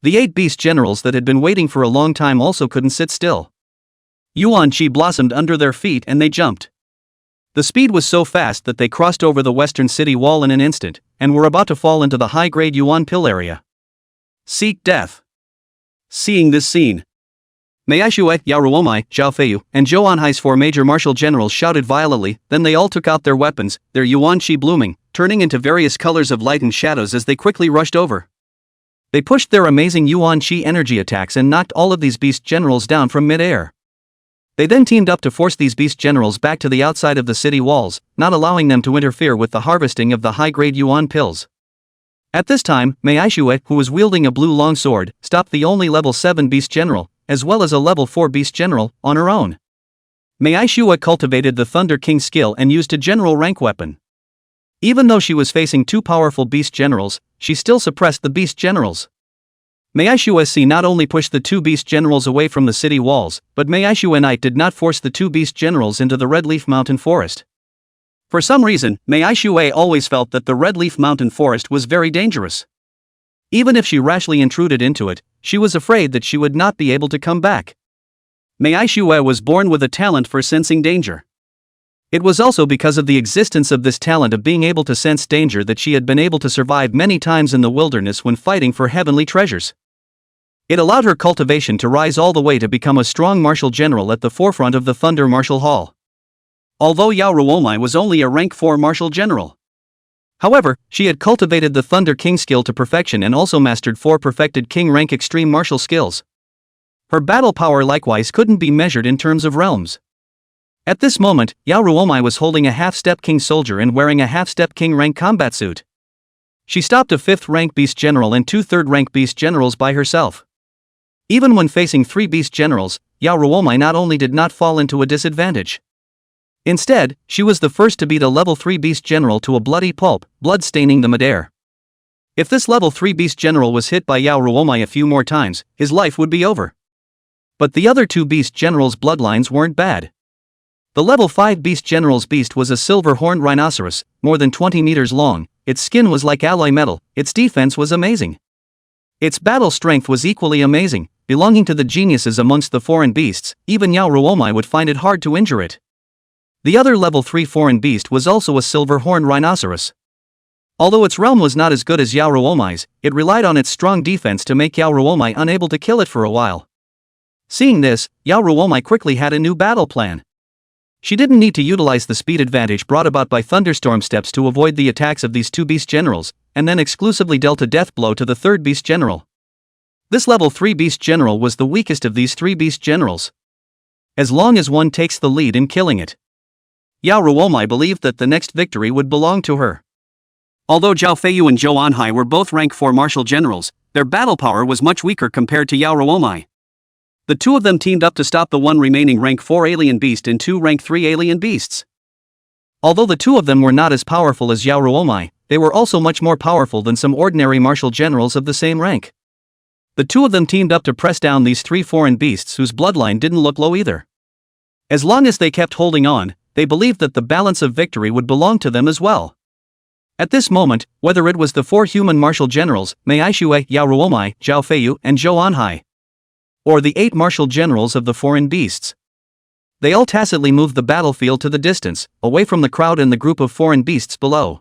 the 8 beast generals that had been waiting for a long time also couldn't sit still. Yuan Qi blossomed under their feet and they jumped. The speed was so fast that they crossed over the western city wall in an instant, and were about to fall into the high-grade yuan pill area. Seek death. Seeing this scene, Meishue, Yao Ruowu, Zhao Feiyu, and Zhou Anhai's 4 major martial generals shouted violently, then they all took out their weapons, their yuan qi blooming, turning into various colors of light and shadows as they quickly rushed over. They pushed their amazing Yuan Qi energy attacks and knocked all of these beast generals down from mid-air. They then teamed up to force these beast generals back to the outside of the city walls, not allowing them to interfere with the harvesting of the high-grade Yuan pills. At this time, Mei Aishue, who was wielding a blue longsword, stopped the only level 7 beast general, as well as a level 4 beast general, on her own. Mei Aishue cultivated the Thunder King skill and used a general rank weapon. Even though she was facing 2 powerful beast generals, she still suppressed the beast generals. Mei Aishue not only pushed the 2 beast generals away from the city walls, but Mei Aishue Knight did not force the 2 beast generals into the Red Leaf Mountain Forest. For some reason, Mei Aishue always felt that the Red Leaf Mountain Forest was very dangerous. Even if she rashly intruded into it, she was afraid that she would not be able to come back. Mei Aishue was born with a talent for sensing danger. It was also because of the existence of this talent of being able to sense danger that she had been able to survive many times in the wilderness when fighting for heavenly treasures. It allowed her cultivation to rise all the way to become a strong martial general at the forefront of the Thunder Martial Hall. Although Yao Ruowu was only a rank 4 martial general. However, she had cultivated the Thunder King skill to perfection and also mastered 4 perfected King rank extreme martial skills. Her battle power likewise couldn't be measured in terms of realms. At this moment, Yao Ruowu was holding a half-step King soldier and wearing a half-step King rank combat suit. She stopped a 5th rank beast general and 2 3rd rank beast generals by herself. Even when facing 3 beast generals, Yao Ruowu not only did not fall into a disadvantage. Instead, she was the first to beat a level 3 beast general to a bloody pulp, blood staining the mid-air. If this level 3 beast general was hit by Yao Ruowu a few more times, his life would be over. But the other 2 beast generals' bloodlines weren't bad. The level 5 beast general's beast was a silver-horned rhinoceros, more than 20 meters long, its skin was like alloy metal, its defense was amazing. Its battle strength was equally amazing, belonging to the geniuses amongst the foreign beasts. Even Yao Ruowu would find it hard to injure it. The other level 3 foreign beast was also a silver-horned rhinoceros. Although its realm was not as good as Yao Ruowu's, it relied on its strong defense to make Yao Ruowu unable to kill it for a while. Seeing this, Yao Ruowu quickly had a new battle plan. She didn't need to utilize the speed advantage brought about by thunderstorm steps to avoid the attacks of these 2 beast generals, and then exclusively dealt a death blow to the 3rd beast general. This level 3 beast general was the weakest of these 3 beast generals. As long as one takes the lead in killing it. Yao Ruowu believed that the next victory would belong to her. Although Zhao Feiyu and Zhou Anhai were both rank 4 martial generals, their battle power was much weaker compared to Yao Ruowu. The 2 of them teamed up to stop the 1 remaining rank 4 alien beast and 2 rank 3 alien beasts. Although the 2 of them were not as powerful as Yao Ruowu, they were also much more powerful than some ordinary martial generals of the same rank. The 2 of them teamed up to press down these 3 foreign beasts whose bloodline didn't look low either. As long as they kept holding on, they believed that the balance of victory would belong to them as well. At this moment, whether it was the 4 human martial generals, Mei Aishue, Yao Ruowu, Zhao Feiyu, and Zhou Anhai, or the 8 martial generals of the foreign beasts, they all tacitly moved the battlefield to the distance, away from the crowd and the group of foreign beasts below.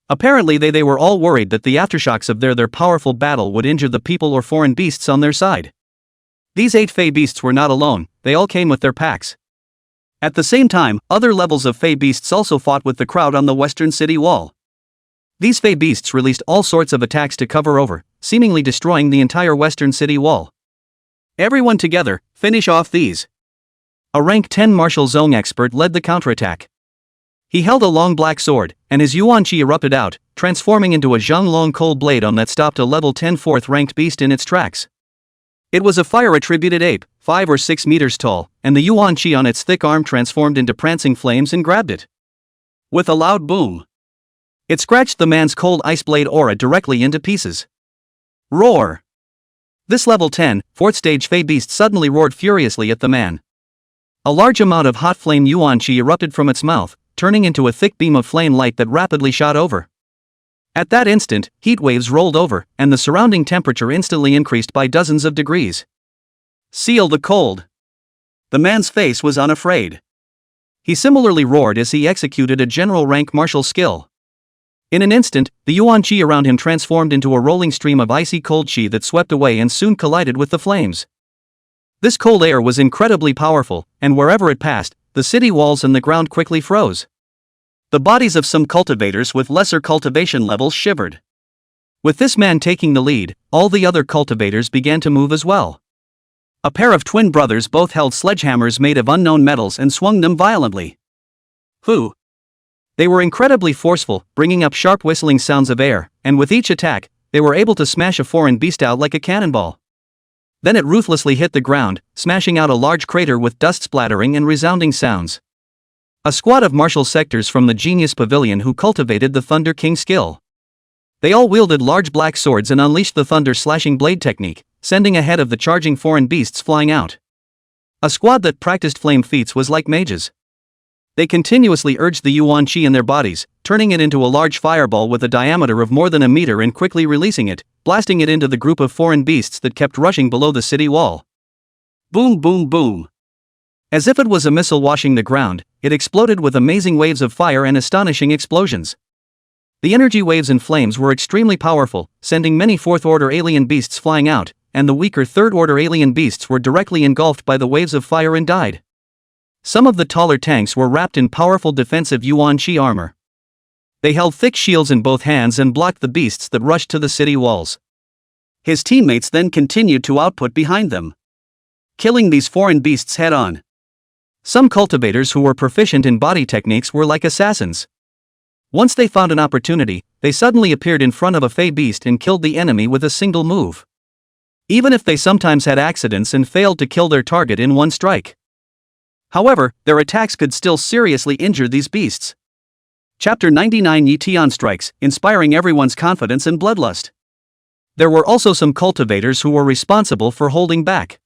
Apparently they were all worried that the aftershocks of their powerful battle would injure the people or foreign beasts on their side. These 8 Fey beasts were not alone, they all came with their packs. At the same time, other levels of Fey beasts also fought with the crowd on the western city wall. These Fey beasts released all sorts of attacks to cover over, seemingly destroying the entire western city wall. Everyone together, finish off these. A rank 10 martial zone expert led the counterattack. He held a long black sword, and his Yuan Qi erupted out, transforming into a Zhonglong cold blade that stopped a level 10 4th ranked beast in its tracks. It was a fire-attributed ape, 5 or 6 meters tall, and the Yuan Qi on its thick arm transformed into prancing flames and grabbed it. With a loud boom, it scratched the man's cold ice blade aura directly into pieces. Roar! This level 10, 4th stage Fey beast suddenly roared furiously at the man. A large amount of hot flame Yuan Qi erupted from its mouth, turning into a thick beam of flame light that rapidly shot over. At that instant, heat waves rolled over, and the surrounding temperature instantly increased by dozens of degrees. Seal the cold! The man's face was unafraid. He similarly roared as he executed a general rank martial skill. In an instant, the Yuan Qi around him transformed into a rolling stream of icy cold Qi that swept away and soon collided with the flames. This cold air was incredibly powerful, and wherever it passed, the city walls and the ground quickly froze. The bodies of some cultivators with lesser cultivation levels shivered. With this man taking the lead, all the other cultivators began to move as well. A pair of twin brothers both held sledgehammers made of unknown metals and swung them violently. Whew! They were incredibly forceful, bringing up sharp whistling sounds of air, and with each attack, they were able to smash a foreign beast out like a cannonball. Then it ruthlessly hit the ground, smashing out a large crater with dust splattering and resounding sounds. A squad of martial sectors from the genius pavilion who cultivated the Thunder King skill. They all wielded large black swords and unleashed the thunder-slashing blade technique, sending ahead of the charging foreign beasts flying out. A squad that practiced flame feats was like mages. They continuously urged the yuan qi in their bodies, turning it into a large fireball with a diameter of more than a meter and quickly releasing it, blasting it into the group of foreign beasts that kept rushing below the city wall. Boom boom boom. As if it was a missile washing the ground, it exploded with amazing waves of fire and astonishing explosions. The energy waves and flames were extremely powerful, sending many fourth-order alien beasts flying out, and the weaker third-order alien beasts were directly engulfed by the waves of fire and died. Some of the taller tanks were wrapped in powerful defensive yuan qi armor. They held thick shields in both hands and blocked the beasts that rushed to the city walls. His teammates then continued to output behind them, killing these foreign beasts head-on. Some cultivators who were proficient in body techniques were like assassins. Once they found an opportunity, they suddenly appeared in front of a fey beast and killed the enemy with a single move. Even if they sometimes had accidents and failed to kill their target in one strike. However, their attacks could still seriously injure these beasts. Chapter 99 Ye Tian strikes, inspiring everyone's confidence and bloodlust. There were also some cultivators who were responsible for holding back.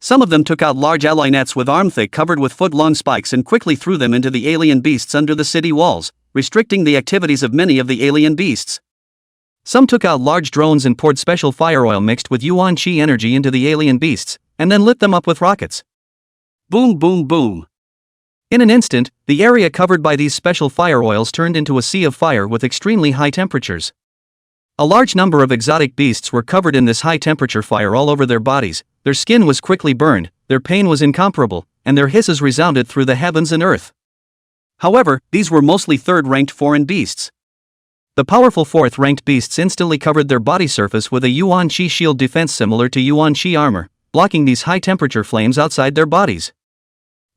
Some of them took out large alloy nets with arm thick covered with foot-long spikes and quickly threw them into the alien beasts under the city walls, restricting the activities of many of the alien beasts. Some took out large drones and poured special fire oil mixed with yuan qi energy into the alien beasts, and then lit them up with rockets. Boom boom boom. In an instant, the area covered by these special fire oils turned into a sea of fire with extremely high temperatures. A large number of exotic beasts were covered in this high-temperature fire all over their bodies, their skin was quickly burned, their pain was incomparable, and their hisses resounded through the heavens and earth. However, these were mostly third-ranked foreign beasts. The powerful fourth-ranked beasts instantly covered their body surface with a yuan qi shield defense similar to yuan qi armor, blocking these high-temperature flames outside their bodies.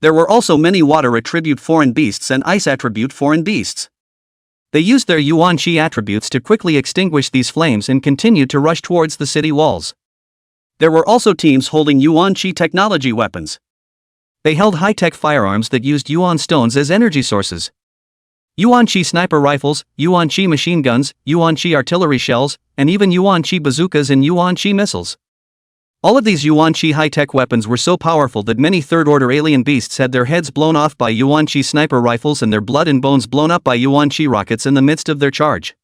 There were also many water attribute foreign beasts and ice attribute foreign beasts. They used their yuan qi attributes to quickly extinguish these flames and continued to rush towards the city walls. There were also teams holding yuan qi technology weapons. They held high-tech firearms that used yuan stones as energy sources. Yuan qi sniper rifles, yuan qi machine guns, yuan qi artillery shells, and even yuan qi bazookas and yuan qi missiles. All of these yuan qi high-tech weapons were so powerful that many third-order alien beasts had their heads blown off by yuan qi sniper rifles and their blood and bones blown up by yuan qi rockets in the midst of their charge.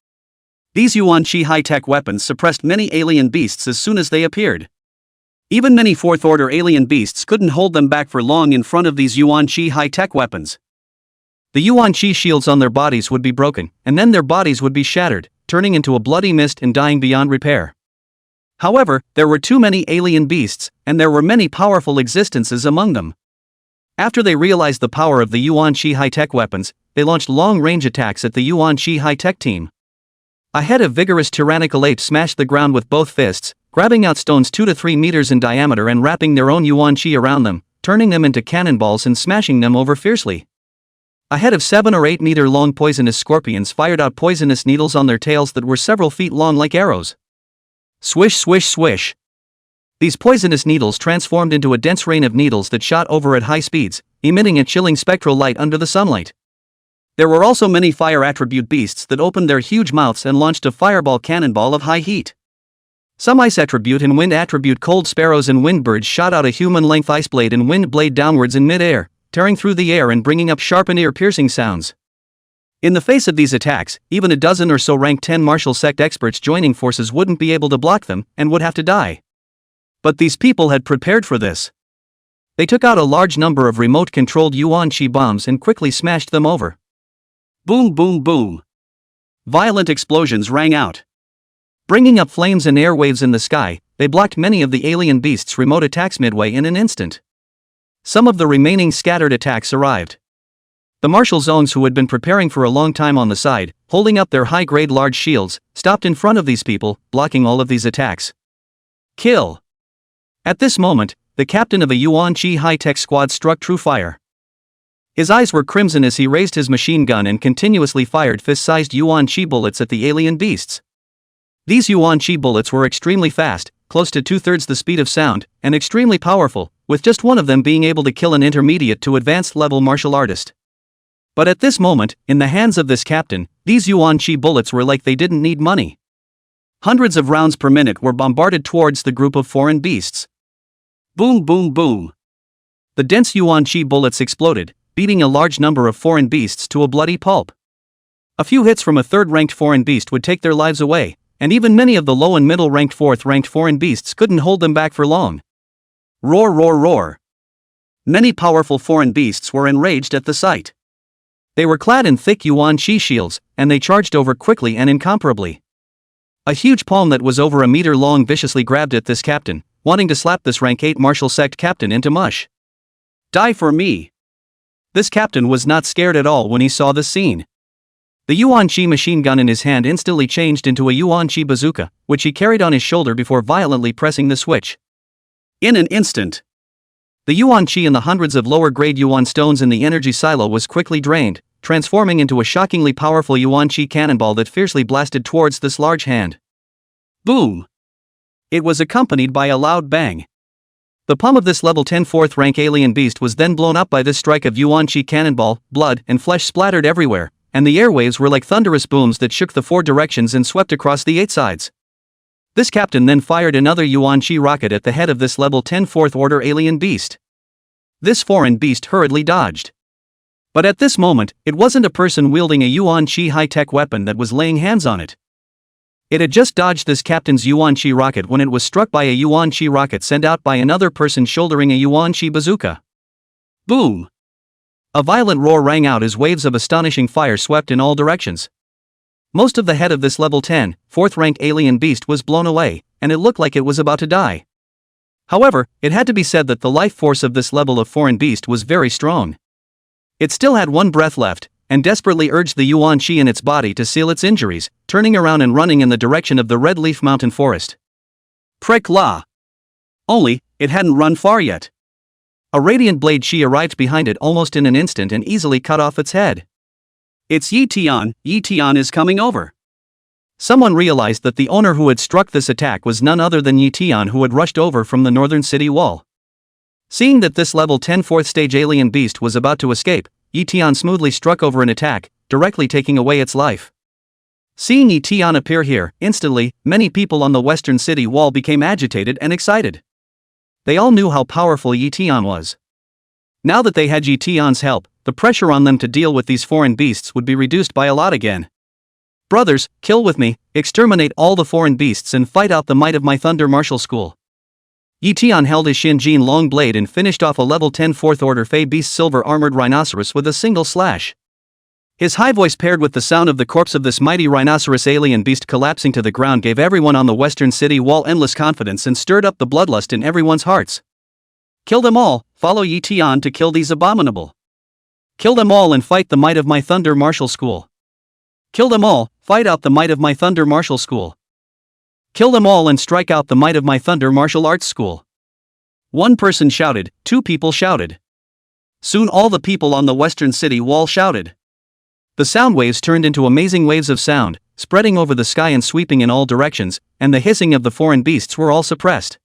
These yuan qi high-tech weapons suppressed many alien beasts as soon as they appeared. Even many fourth-order alien beasts couldn't hold them back for long in front of these yuan qi high-tech weapons. The yuan qi shields on their bodies would be broken, and then their bodies would be shattered, turning into a bloody mist and dying beyond repair. However, there were too many alien beasts, and there were many powerful existences among them. After they realized the power of the yuan qi high-tech weapons, they launched long-range attacks at the yuan qi high-tech team. A head of vigorous tyrannical ape smashed the ground with both fists, grabbing out stones 2 to 3 meters in diameter and wrapping their own yuan qi around them, turning them into cannonballs and smashing them over fiercely. A head of 7 or 8 meter long poisonous scorpions fired out poisonous needles on their tails that were several feet long like arrows. Swish swish swish. These poisonous needles transformed into a dense rain of needles that shot over at high speeds, emitting a chilling spectral light under the sunlight. There were also many fire attribute beasts that opened their huge mouths and launched a fireball cannonball of high heat. Some ice attribute and wind attribute cold sparrows and wind birds shot out a human-length ice blade and wind blade downwards in mid-air, tearing through the air and bringing up sharp and ear-piercing sounds. In the face of these attacks, even a dozen or so rank 10 martial sect experts joining forces wouldn't be able to block them and would have to die. But these people had prepared for this. They took out a large number of remote-controlled yuan qi bombs and quickly smashed them over. Boom boom boom. Violent explosions rang out. Bringing up flames and air waves in the sky, they blocked many of the alien beasts' remote attacks midway in an instant. Some of the remaining scattered attacks arrived. The martial zongs, who had been preparing for a long time on the side, holding up their high-grade large shields, stopped in front of these people, blocking all of these attacks. Kill! At this moment, the captain of a Yuan Chi high-tech squad struck true fire. His eyes were crimson as he raised his machine gun and continuously fired fist-sized Yuan Chi bullets at the alien beasts. These Yuan Chi bullets were extremely fast, close to 2/3 the speed of sound, and extremely powerful, with just one of them being able to kill an intermediate to advanced level martial artist. But at this moment, in the hands of this captain, these Yuan Chi bullets were like they didn't need money. Hundreds of rounds per minute were bombarded towards the group of foreign beasts. Boom, boom, boom. The dense Yuan Chi bullets exploded, beating a large number of foreign beasts to a bloody pulp. A few hits from a third-ranked foreign beast would take their lives away, and even many of the low and middle-ranked fourth-ranked foreign beasts couldn't hold them back for long. Roar, roar, roar. Many powerful foreign beasts were enraged at the sight. They were clad in thick Yuan Chi shields, and they charged over quickly and incomparably. A huge palm that was over a meter long viciously grabbed at this captain, wanting to slap this rank 8 martial sect captain into mush. Die for me! This captain was not scared at all when he saw this scene. The Yuan Chi machine gun in his hand instantly changed into a Yuan Chi bazooka, which he carried on his shoulder before violently pressing the switch. In an instant, the Yuan Chi and the hundreds of lower-grade Yuan stones in the energy silo was quickly drained, transforming into a shockingly powerful Yuan Chi cannonball that fiercely blasted towards this large hand. Boom! It was accompanied by a loud bang. The palm of this level 10 4th-rank alien beast was then blown up by this strike of Yuan Chi cannonball, blood and flesh splattered everywhere, and the airwaves were like thunderous booms that shook the 4 directions and swept across the 8 sides. This captain then fired another Yuan Chi rocket at the head of this level 10 4th-order alien beast. This foreign beast hurriedly dodged. But at this moment, it wasn't a person wielding a Yuan Chi high-tech weapon that was laying hands on it. It had just dodged this captain's Yuan Chi rocket when it was struck by a Yuan Chi rocket sent out by another person shouldering a Yuan Chi bazooka. Boom! A violent roar rang out as waves of astonishing fire swept in all directions. Most of the head of this level 10, 4th-ranked alien beast was blown away, and it looked like it was about to die. However, it had to be said that the life force of this level of foreign beast was very strong. It still had one breath left, and desperately urged the Yuan Chi in its body to seal its injuries, turning around and running in the direction of the Red Leaf Mountain Forest. Prek la! Only, it hadn't run far yet. A radiant blade Chi arrived behind it almost in an instant and easily cut off its head. It's Ye Tian is coming over. Someone realized that the owner who had struck this attack was none other than Ye Tian, who had rushed over from the northern city wall. Seeing that this level 10 4th stage alien beast was about to escape, Ye Tian smoothly struck over an attack, directly taking away its life. Seeing Ye Tian appear here, instantly, many people on the western city wall became agitated and excited. They all knew how powerful Ye Tian was. Now that they had Ye Tian's help, the pressure on them to deal with these foreign beasts would be reduced by a lot again. Brothers, kill with me, exterminate all the foreign beasts and fight out the might of my Thunder Martial School. Ye Tian held his Shinjin long blade and finished off a level 10 4th order Fey Beast silver armored rhinoceros with a single slash. His high voice paired with the sound of the corpse of this mighty rhinoceros alien beast collapsing to the ground gave everyone on the western city wall endless confidence and stirred up the bloodlust in everyone's hearts. Kill them all, follow Ye Tian to kill these abominable. Kill them all and fight the might of my Thunder Martial School. Kill them all, fight out the might of my Thunder Martial School. Kill them all and strike out the might of my Thunder Martial Arts School. One person shouted, 2 people shouted. Soon all the people on the western city wall shouted. The sound waves turned into amazing waves of sound, spreading over the sky and sweeping in all directions, and the hissing of the foreign beasts were all suppressed.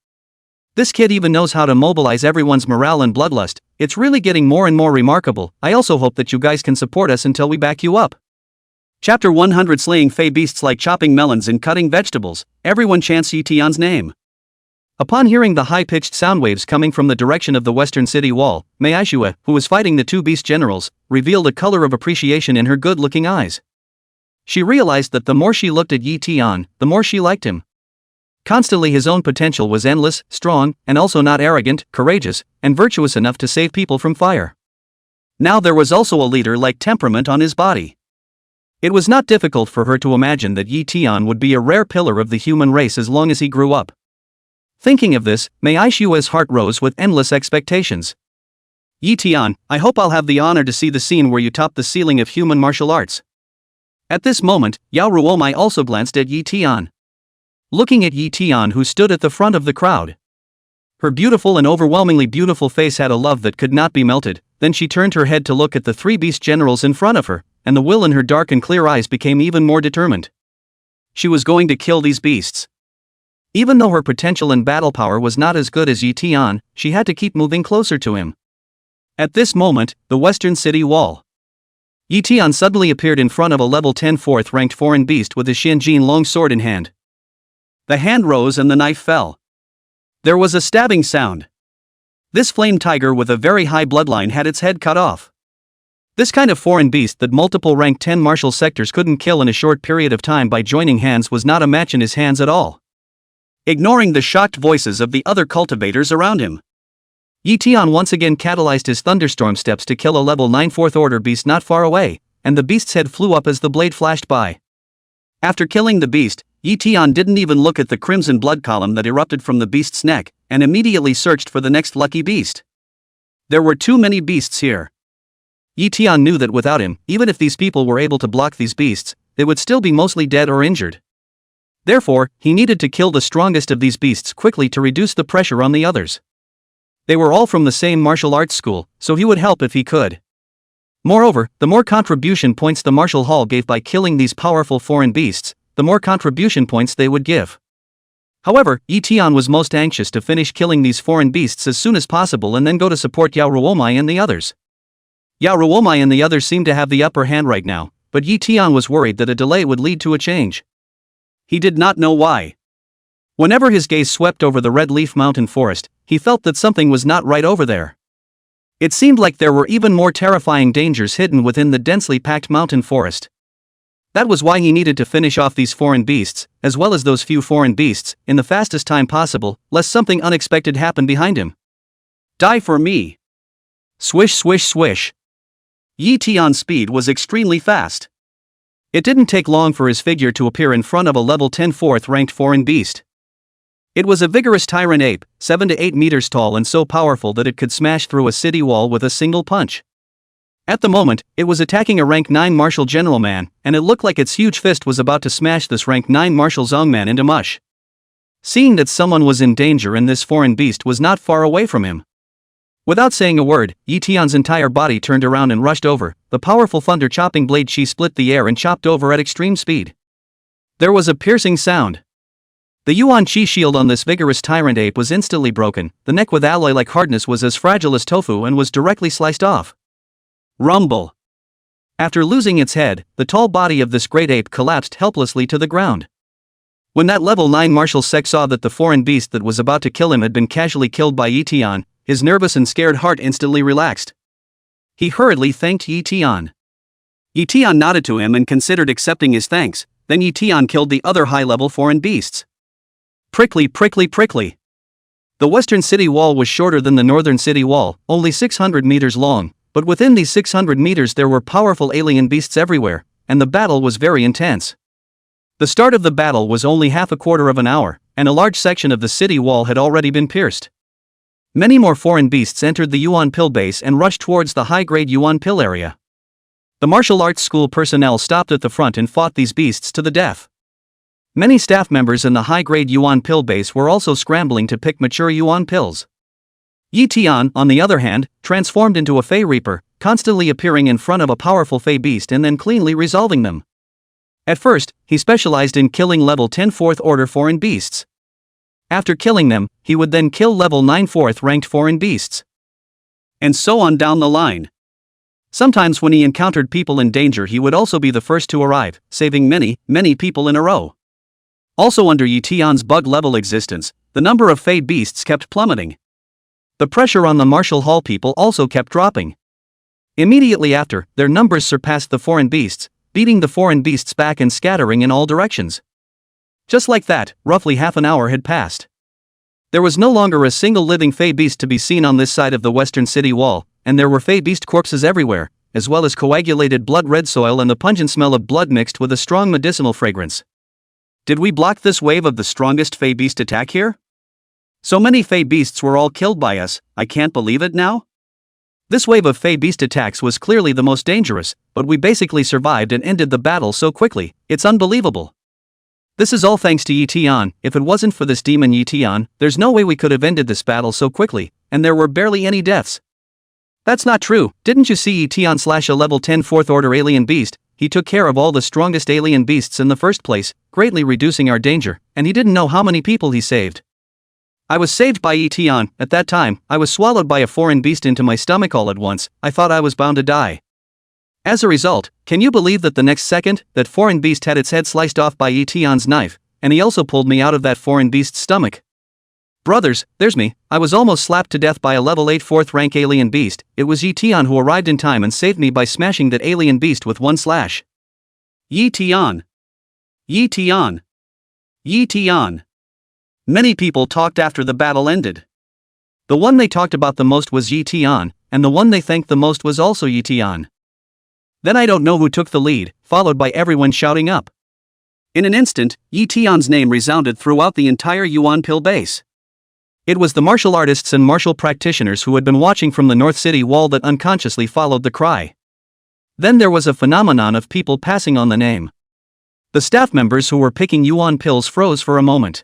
This kid even knows how to mobilize everyone's morale and bloodlust. It's really getting more and more remarkable. I also hope that you guys can support us until we back you up. Chapter 100 Slaying Fey Beasts like chopping melons and cutting vegetables. Everyone chants Ye Tian's name. Upon hearing the high-pitched sound waves coming from the direction of the western city wall, Mei Aishue, who was fighting the 2 beast generals, revealed a color of appreciation in her good-looking eyes. She realized that the more she looked at Ye Tian, the more she liked him. Constantly his own potential was endless, strong, and also not arrogant, courageous, and virtuous enough to save people from fire. Now there was also a leader-like temperament on his body. It was not difficult for her to imagine that Ye Tian would be a rare pillar of the human race as long as he grew up. Thinking of this, Mei Aishue's heart rose with endless expectations. Ye Tian, I hope I'll have the honor to see the scene where you top the ceiling of human martial arts. At this moment, Yao Ruowu also glanced at Ye Tian. Looking at Ye Tian, who stood at the front of the crowd. Her beautiful and overwhelmingly beautiful face had a love that could not be melted. Then she turned her head to look at the three beast generals in front of her, and the will in her dark and clear eyes became even more determined. She was going to kill these beasts. Even though her potential and battle power was not as good as Ye Tian, she had to keep moving closer to him. At this moment, the western city wall. Ye Tian suddenly appeared in front of a level 10 4th ranked foreign beast with a Xianjin long sword in hand. The hand rose and the knife fell. There was a stabbing sound. This flame tiger with a very high bloodline had its head cut off. This kind of foreign beast that multiple rank 10 martial sectors couldn't kill in a short period of time by joining hands was not a match in his hands at all. Ignoring the shocked voices of the other cultivators around him, Ye Tian once again catalyzed his thunderstorm steps to kill a level 9 4th order beast not far away, and the beast's head flew up as the blade flashed by. After killing the beast, Ye Tian didn't even look at the crimson blood column that erupted from the beast's neck, and immediately searched for the next lucky beast. There were too many beasts here. Ye Tian knew that without him, even if these people were able to block these beasts, they would still be mostly dead or injured. Therefore, he needed to kill the strongest of these beasts quickly to reduce the pressure on the others. They were all from the same martial arts school, so he would help if he could. Moreover, the more contribution points the martial hall gave by killing these powerful foreign beasts, the more contribution points they would give. However, Ye Tian was most anxious to finish killing these foreign beasts as soon as possible and then go to support Yao Ruowu and the others. Yao Ruowu and the others seemed to have the upper hand right now, but Ye Tian was worried that a delay would lead to a change. He did not know why. Whenever his gaze swept over the Red Leaf Mountain forest, he felt that something was not right over there. It seemed like there were even more terrifying dangers hidden within the densely packed mountain forest. That was why he needed to finish off these foreign beasts, as well as those few foreign beasts, in the fastest time possible, lest something unexpected happen behind him. Die for me! Swish swish swish. Ye Tian's speed was extremely fast. It didn't take long for his figure to appear in front of a level 10 4th ranked foreign beast. It was a vigorous tyrant ape, 7 to 8 meters tall and so powerful that it could smash through a city wall with a single punch. At the moment, it was attacking a rank 9 martial general man, and it looked like its huge fist was about to smash this rank 9 martial Zongman into mush. Seeing that someone was in danger and this foreign beast was not far away from him. Without saying a word, Ye Tian's entire body turned around and rushed over. The powerful thunder chopping blade she split the air and chopped over at extreme speed. There was a piercing sound. The Yuan Qi shield on this vigorous tyrant ape was instantly broken. The neck with alloy-like hardness was as fragile as tofu and was directly sliced off. Rumble. After losing its head, the tall body of this great ape collapsed helplessly to the ground. When that level 9 martial sec saw that the foreign beast that was about to kill him had been casually killed by Ye Tian, his nervous and scared heart instantly relaxed. He hurriedly thanked Ye Tian. Ye Tian nodded to him and considered accepting his thanks. Then Ye Tian killed the other high-level foreign beasts. Prickly prickly prickly. The western city wall was shorter than the northern city wall, only 600 meters long, but within these 600 meters there were powerful alien beasts everywhere, and the battle was very intense. The start of the battle was only half a quarter of an hour, and a large section of the city wall had already been pierced. Many more foreign beasts entered the Yuan Pill base and rushed towards the high-grade Yuan Pill area. The martial arts school personnel stopped at the front and fought these beasts to the death. Many staff members in the high-grade Yuan Pill base were also scrambling to pick mature Yuan Pills. Ye Tian, on the other hand, transformed into a Fey Reaper, constantly appearing in front of a powerful Fey beast and then cleanly resolving them. At first, he specialized in killing level 10 4th order foreign beasts. After killing them, he would then kill level 9 4th ranked foreign beasts. And so on down the line. Sometimes when he encountered people in danger he would also be the first to arrive, saving many, many people in a row. Also under Ye Tian's bug level existence, the number of Fey beasts kept plummeting. The pressure on the martial hall people also kept dropping. Immediately after, their numbers surpassed the foreign beasts, beating the foreign beasts back and scattering in all directions. Just like that, roughly half an hour had passed. There was no longer a single living Fey beast to be seen on this side of the western city wall, and there were Fey beast corpses everywhere, as well as coagulated blood-red soil and the pungent smell of blood mixed with a strong medicinal fragrance. Did we block this wave of the strongest Fey beast attack here? So many Fey beasts were all killed by us, I can't believe it now? This wave of Fey Beast attacks was clearly the most dangerous, but we basically survived and ended the battle so quickly, it's unbelievable. This is all thanks to Ye Tian. If it wasn't for this demon Ye Tian, there's no way we could have ended this battle so quickly, and there were barely any deaths. That's not true. Didn't you see Ye Tian / a level 10 4th order alien beast? He took care of all the strongest alien beasts in the first place, greatly reducing our danger, and he didn't know how many people he saved. I was saved by Ye Tian. At that time, I was swallowed by a foreign beast into my stomach all at once. I thought I was bound to die. As a result, can you believe that the next second, that foreign beast had its head sliced off by Ye Tian's knife, and he also pulled me out of that foreign beast's stomach? Brothers, there's me. I was almost slapped to death by a level 8 4th rank alien beast. It was Ye Tian who arrived in time and saved me by smashing that alien beast with one slash. Ye Tian. Ye Tian. Ye Tian. Many people talked after the battle ended. The one they talked about the most was Ye Tian, and the one they thanked the most was also Ye Tian. Then I don't know who took the lead, followed by everyone shouting up. In an instant, Ye Tian's name resounded throughout the entire Yuan Pill base. It was the martial artists and martial practitioners who had been watching from the North City wall that unconsciously followed the cry. Then there was a phenomenon of people passing on the name. The staff members who were picking Yuan pills froze for a moment.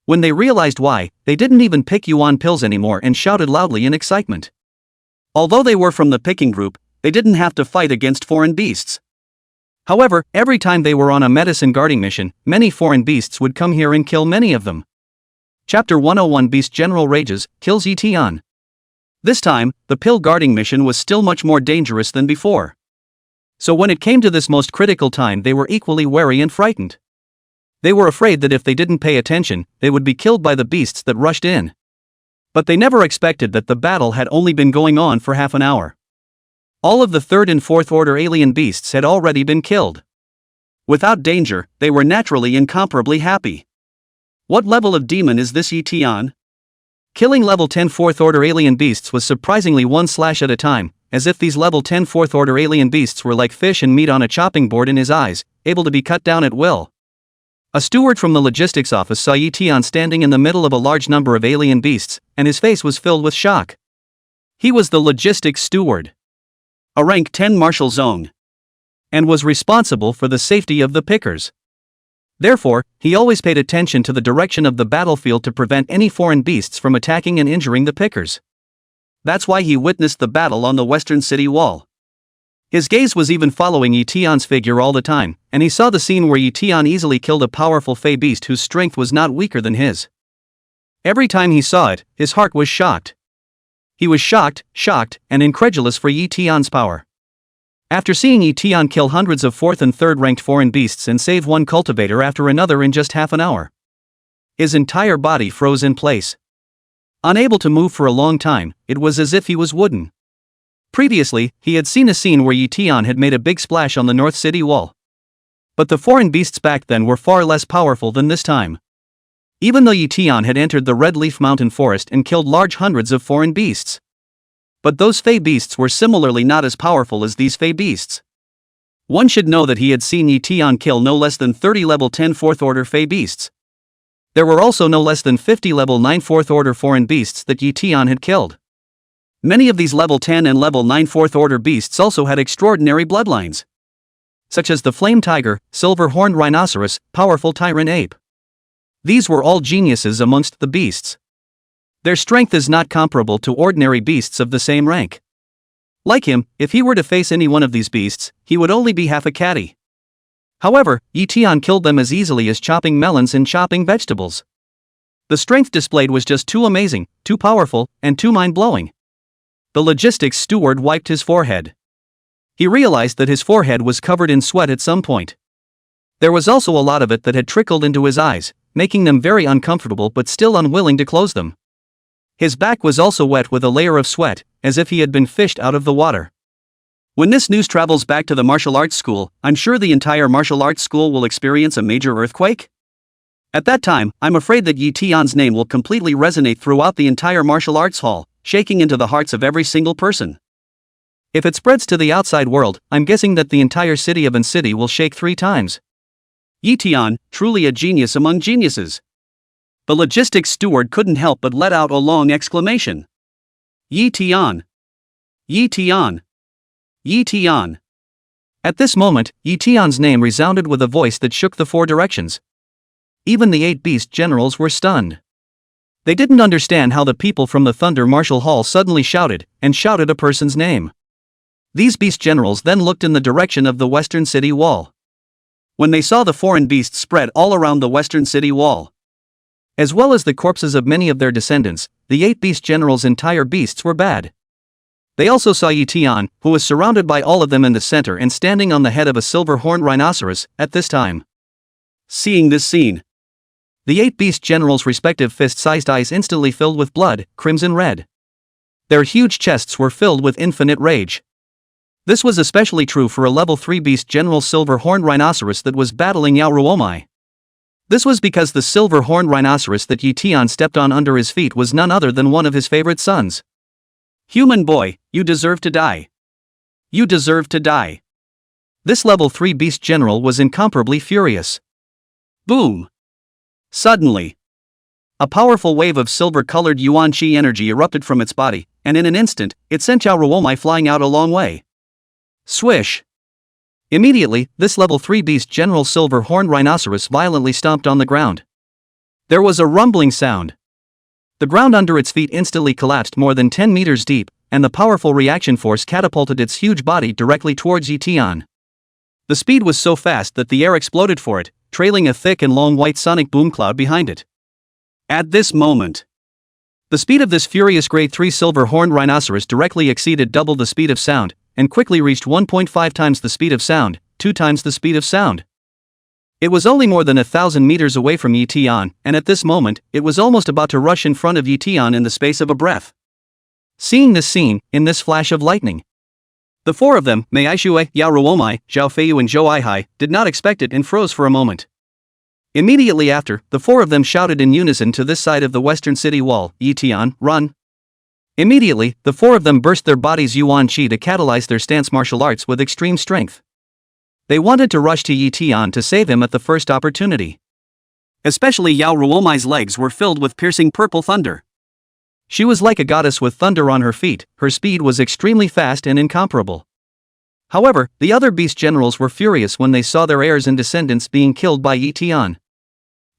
When they realized why, they didn't even pick Yuan pills anymore and shouted loudly in excitement. Although they were from the picking group, they didn't have to fight against foreign beasts. However, every time they were on a medicine guarding mission, many foreign beasts would come here and kill many of them. Chapter 101 Beast General Rages, kills Ye Tian. This time, the pill guarding mission was still much more dangerous than before. So when it came to this most critical time, they were equally wary and frightened. They were afraid that if they didn't pay attention, they would be killed by the beasts that rushed in. But they never expected that the battle had only been going on for half an hour. All of the 3rd and 4th order alien beasts had already been killed. Without danger, they were naturally incomparably happy. What level of demon is this Ye Tian? Killing level 10 4th order alien beasts was surprisingly one slash at a time, as if these level 10 4th order alien beasts were like fish and meat on a chopping board in his eyes, able to be cut down at will. A steward from the logistics office saw Ye Tian standing in the middle of a large number of alien beasts, and his face was filled with shock. He was the logistics steward. A rank 10 martial zone. And was responsible for the safety of the pickers. Therefore, he always paid attention to the direction of the battlefield to prevent any foreign beasts from attacking and injuring the pickers. That's why he witnessed the battle on the western city wall. His gaze was even following Ye Tian's figure all the time, and he saw the scene where Ye Tian easily killed a powerful Fey beast whose strength was not weaker than his. Every time he saw it, his heart was shocked. He was shocked, and incredulous for Ye Tian's power. After seeing Ye Tian kill hundreds of 4th and 3rd ranked foreign beasts and save one cultivator after another in just half an hour, his entire body froze in place. Unable to move for a long time, it was as if he was wooden. Previously, he had seen a scene where Ye Tian had made a big splash on the North City wall. But the foreign beasts back then were far less powerful than this time. Even though Ye Tian had entered the Red Leaf Mountain Forest and killed large hundreds of foreign beasts. But those Fey beasts were similarly not as powerful as these Fey beasts. One should know that he had seen Ye Tian kill no less than 30 level 10 4th order Fey beasts. There were also no less than 50 level 9 4th order foreign beasts that Ye Tian had killed. Many of these level 10 and level 9 4th order beasts also had extraordinary bloodlines, such as the flame tiger, silver-horned rhinoceros, powerful tyrant ape. These were all geniuses amongst the beasts. Their strength is not comparable to ordinary beasts of the same rank. Like him, if he were to face any one of these beasts, he would only be half a catty. However, Ye Tian killed them as easily as chopping melons and chopping vegetables. The strength displayed was just too amazing, too powerful, and too mind-blowing. The logistics steward wiped his forehead. He realized that his forehead was covered in sweat at some point. There was also a lot of it that had trickled into his eyes, making them very uncomfortable but still unwilling to close them. His back was also wet with a layer of sweat, as if he had been fished out of the water. When this news travels back to the martial arts school, I'm sure the entire martial arts school will experience a major earthquake. At that time, I'm afraid that Ye Tian's name will completely resonate throughout the entire martial arts hall, shaking into the hearts of every single person. If it spreads to the outside world, I'm guessing that the entire city of An City will shake 3 times. Ye Tian, truly a genius among geniuses. The logistics steward couldn't help but let out a long exclamation. Ye Tian. Ye Tian. Ye Tian. At this moment, Ye Tian's name resounded with a voice that shook the four directions. Even the 8 beast generals were stunned. They didn't understand how the people from the Thunder Martial Hall suddenly shouted a person's name. These beast generals then looked in the direction of the western city wall. When they saw the foreign beasts spread all around the western city wall, as well as the corpses of many of their descendants, the 8 beast generals' entire beasts were bad. They also saw Ye Tian, who was surrounded by all of them in the center and standing on the head of a silver-horned rhinoceros, at this time. Seeing this scene, the 8 beast generals' respective fist-sized eyes instantly filled with blood, crimson red. Their huge chests were filled with infinite rage. This was especially true for a level 3 beast general silver-horned rhinoceros that was battling Yao Ruowu. This was because the silver-horned rhinoceros that Ye Tian stepped on under his feet was none other than one of his favorite sons. Human boy, you deserve to die. You deserve to die. This level 3 beast general was incomparably furious. Boom! Suddenly, a powerful wave of silver-colored yuan qi energy erupted from its body, and in an instant, it sent Yao Ruowu flying out a long way. Swish! Immediately, this level 3 beast general silver-horned rhinoceros violently stomped on the ground. There was a rumbling sound. The ground under its feet instantly collapsed more than 10 meters deep, and the powerful reaction force catapulted its huge body directly towards Ye Tian. The speed was so fast that the air exploded for it, trailing a thick and long white sonic boom cloud behind it. At this moment, the speed of this furious grade 3 silver-horned rhinoceros directly exceeded double the speed of sound, and quickly reached 1.5 times the speed of sound, 2 times the speed of sound. It was only more than 1,000 meters away from Ye Tian, and at this moment, it was almost about to rush in front of Ye Tian in the space of a breath. Seeing this scene, in this flash of lightning, the four of them, Mei Aishue, Yao Ruowu, Zhao Feiyu and Zhou Aihai, did not expect it and froze for a moment. Immediately after, the four of them shouted in unison to this side of the western city wall, Ye Tian, run! Immediately, the four of them burst their bodies yuan qi to catalyze their stance martial arts with extreme strength. They wanted to rush to Ye Tian to save him at the first opportunity. Especially Yao Ruowu's legs were filled with piercing purple thunder. She was like a goddess with thunder on her feet, her speed was extremely fast and incomparable. However, the other beast generals were furious when they saw their heirs and descendants being killed by Ye Tian.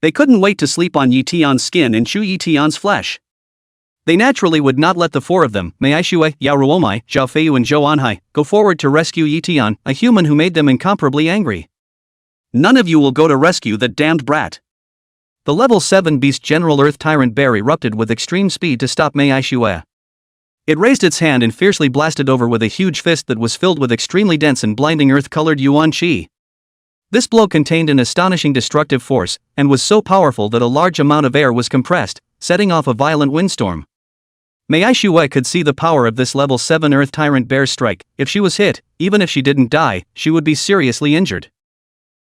They couldn't wait to sleep on Ye Tian's skin and chew Ye Tian's flesh. They naturally would not let the four of them, Mei Aishue, Yao Ruowu, Zhao Feiyu and Zhou Anhai, go forward to rescue Ye Tian, a human who made them incomparably angry. None of you will go to rescue that damned brat. The level 7 beast general Earth Tyrant Bear erupted with extreme speed to stop Mei Aishue. It raised its hand and fiercely blasted over with a huge fist that was filled with extremely dense and blinding earth-colored yuan qi. This blow contained an astonishing destructive force, and was so powerful that a large amount of air was compressed, setting off a violent windstorm. Mei Aishue could see the power of this level 7 Earth Tyrant Bear's strike. If she was hit, even if she didn't die, she would be seriously injured.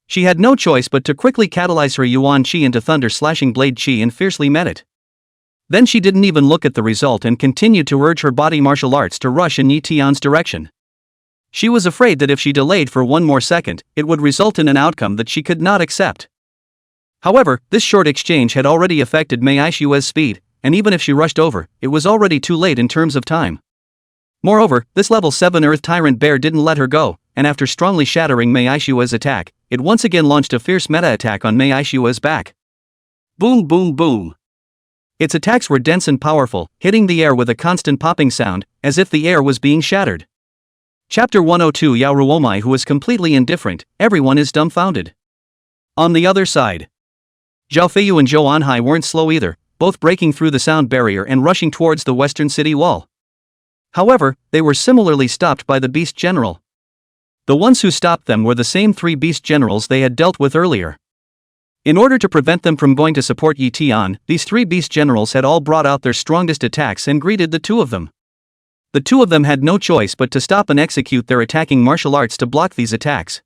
She had no choice but to quickly catalyze her yuan qi into thunder-slashing blade qi and fiercely met it. Then she didn't even look at the result and continued to urge her body martial arts to rush in Ye Tian's direction. She was afraid that if she delayed for one more second, it would result in an outcome that she could not accept. However, this short exchange had already affected Mei Aishue's speed, and even if she rushed over, it was already too late in terms of time. Moreover, this level 7 Earth Tyrant Bear didn't let her go, and after strongly shattering Mei Aishue's attack, it once again launched a fierce meta attack on Mei Aishue's back. Boom boom boom. Its attacks were dense and powerful, hitting the air with a constant popping sound, as if the air was being shattered. Chapter 102 Yao Ruowu, who is completely indifferent, everyone is dumbfounded. On the other side, Zhao Feiyu and Zhou Anhai weren't slow either, both breaking through the sound barrier and rushing towards the western city wall. However, they were similarly stopped by the beast general. The ones who stopped them were the same 3 beast generals they had dealt with earlier. In order to prevent them from going to support Ye Tian, these 3 beast generals had all brought out their strongest attacks and greeted the 2 of them. The 2 of them had no choice but to stop and execute their attacking martial arts to block these attacks.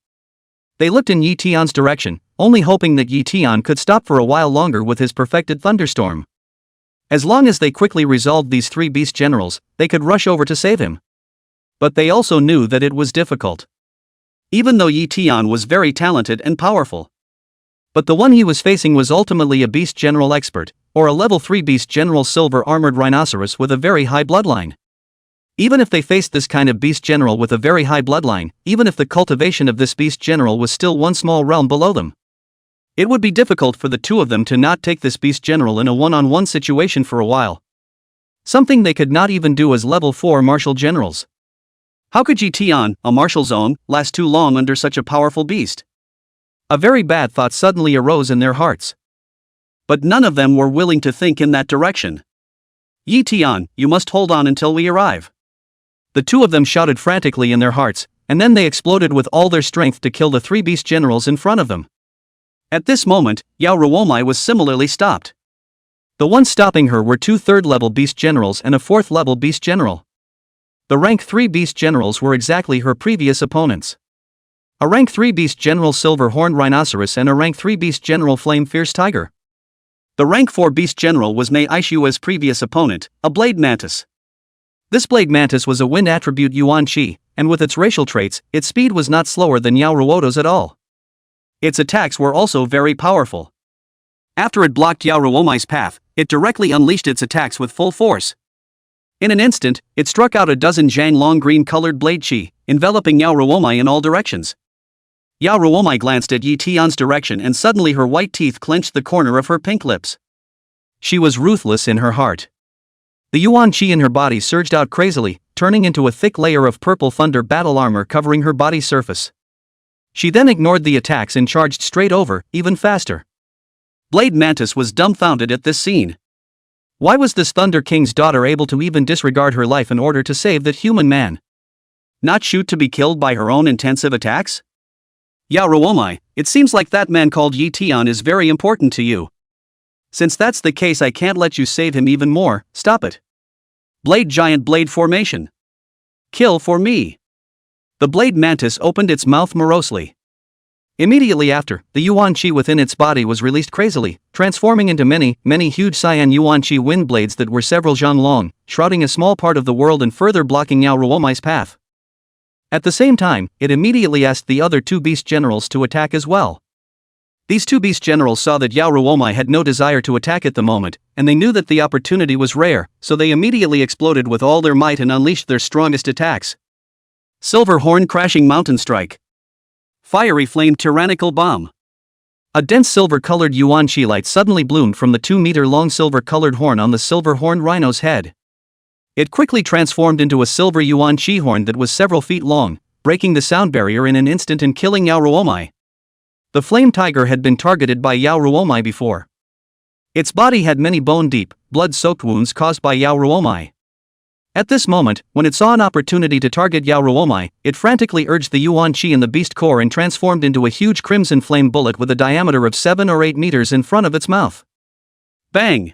They looked in Ye Tian's direction, only hoping that Ye Tian could stop for a while longer with his perfected thunderstorm. As long as they quickly resolved these 3 beast generals, they could rush over to save him. But they also knew that it was difficult. Even though Ye Tian was very talented and powerful. But the one he was facing was ultimately a beast general expert, or a level 3 beast general silver armored rhinoceros with a very high bloodline. Even if they faced this kind of beast general with a very high bloodline, even if the cultivation of this beast general was still one small realm below them, it would be difficult for the two of them to not take this beast general in a one-on-one situation for a while. Something they could not even do as level 4 martial generals. How could Ye Tian, a martial zone, last too long under such a powerful beast? A very bad thought suddenly arose in their hearts. But none of them were willing to think in that direction. Ye Tian, you must hold on until we arrive. The two of them shouted frantically in their hearts, and then they exploded with all their strength to kill the 3 beast generals in front of them. At this moment, Yao Ruowu was similarly stopped. The ones stopping her were 2 third-level beast generals and a 4th-level beast general. The rank 3 beast generals were exactly her previous opponents. A rank 3 beast general Silver Horned Rhinoceros and a rank 3 beast general Flame Fierce Tiger. The rank 4 beast general was Mei Aishua's previous opponent, a blade mantis. This blade mantis was a wind attribute Yuan Qi, and with its racial traits, its speed was not slower than Yao Ruowu's at all. Its attacks were also very powerful. After it blocked Yao Ruowu's path, it directly unleashed its attacks with full force. In an instant, it struck out a dozen Jiang long green-colored blade qi, enveloping Yao Ruowu in all directions. Yao Ruowu glanced at Ye Tian's direction and suddenly her white teeth clenched the corner of her pink lips. She was ruthless in her heart. The Yuan Qi in her body surged out crazily, turning into a thick layer of purple thunder battle armor covering her body surface. She then ignored the attacks and charged straight over, even faster. Blade Mantis was dumbfounded at this scene. Why was this Thunder King's daughter able to even disregard her life in order to save that human man? Not shoot to be killed by her own intensive attacks? Yao Ruowu, it seems like that man called Ye Tian is very important to you. Since that's the case, I can't let you save him even more. Stop it. Blade Giant Blade Formation. Kill for me. The Blade Mantis opened its mouth morosely. Immediately after, the Yuan Qi within its body was released crazily, transforming into many huge cyan Yuan Qi wind blades that were several zhang long, shrouding a small part of the world and further blocking Yao Ruowu's path. At the same time, it immediately asked the other 2 beast generals to attack as well. These 2 beast generals saw that Yao Ruowu had no desire to attack at the moment, and they knew that the opportunity was rare, so they immediately exploded with all their might and unleashed their strongest attacks. Silver Horn Crashing Mountain Strike. Fiery Flame Tyrannical Bomb. A dense silver-colored Yuan Qi light suddenly bloomed from the 2-meter-long silver-colored horn on the silver-horned rhino's head. It quickly transformed into a silver Yuan Qi horn that was several feet long, breaking the sound barrier in an instant and killing Yao Ruowu. The flame tiger had been targeted by Yao Ruowu before. Its body had many bone-deep, blood-soaked wounds caused by Yao Ruowu. At this moment, when it saw an opportunity to target Yao Ruowu, it frantically urged the Yuan Qi in the beast core and transformed into a huge crimson flame bullet with a diameter of 7 or 8 meters in front of its mouth. Bang!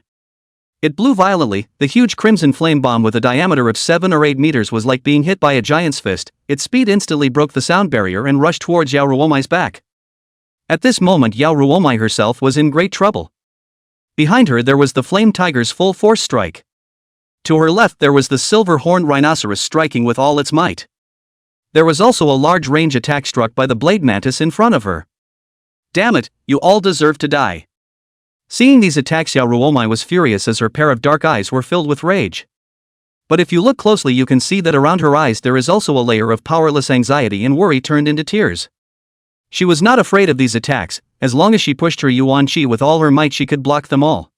It blew violently. The huge crimson flame bomb with a diameter of 7 or 8 meters was like being hit by a giant's fist. Its speed instantly broke the sound barrier and rushed towards Yao Ruowu's back. At this moment, Yao Ruowu herself was in great trouble. Behind her there was the flame tiger's full force strike. To her left there was the silver-horned rhinoceros striking with all its might. There was also a large range attack struck by the blade mantis in front of her. Damn it, you all deserve to die. Seeing these attacks, Yao Ruowu was furious as her pair of dark eyes were filled with rage. But if you look closely you can see that around her eyes there is also a layer of powerless anxiety and worry turned into tears. She was not afraid of these attacks. As long as she pushed her Yuan Qi with all her might she could block them all.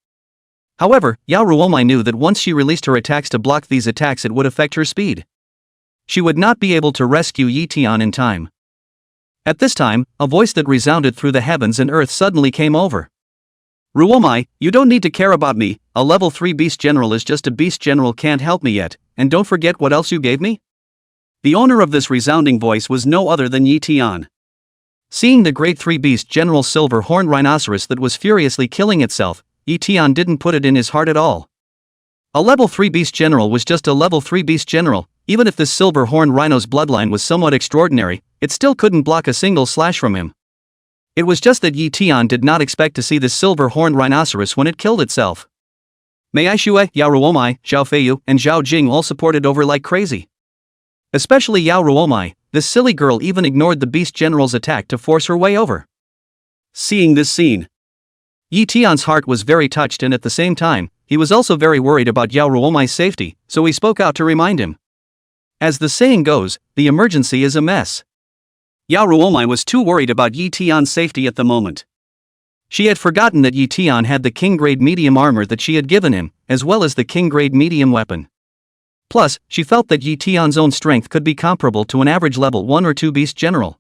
However, Yao Ruowu knew that once she released her attacks to block these attacks it would affect her speed. She would not be able to rescue Ye Tian in time. At this time, a voice that resounded through the heavens and earth suddenly came over. Ruowu, you don't need to care about me, a level 3 beast general is just a beast general, can't help me yet, and don't forget what else you gave me? The owner of this resounding voice was no other than Ye Tian. Seeing the great 3 beast general silver-horned rhinoceros that was furiously killing itself, Ye Tian didn't put it in his heart at all. A level 3 beast general was just a level 3 beast general. Even if this silver-horned rhino's bloodline was somewhat extraordinary, it still couldn't block a single slash from him. It was just that Ye Tian did not expect to see this silver-horned rhinoceros when it killed itself. Mei Aishuai, Yao Ruowu, Zhao Feiyu, and Zhao Jing all supported over like crazy. Especially Yao Ruowu, this silly girl even ignored the beast general's attack to force her way over. Seeing this scene, Ye Tian's heart was very touched, and at the same time, he was also very worried about Yao Ruowu's safety, so he spoke out to remind him. As the saying goes, the emergency is a mess. Yao Ruowu was too worried about Ye Tian's safety at the moment. She had forgotten that Ye Tian had the king-grade medium armor that she had given him, as well as the king-grade medium weapon. Plus, she felt that Ye Tian's own strength could be comparable to an average level 1 or 2 beast general.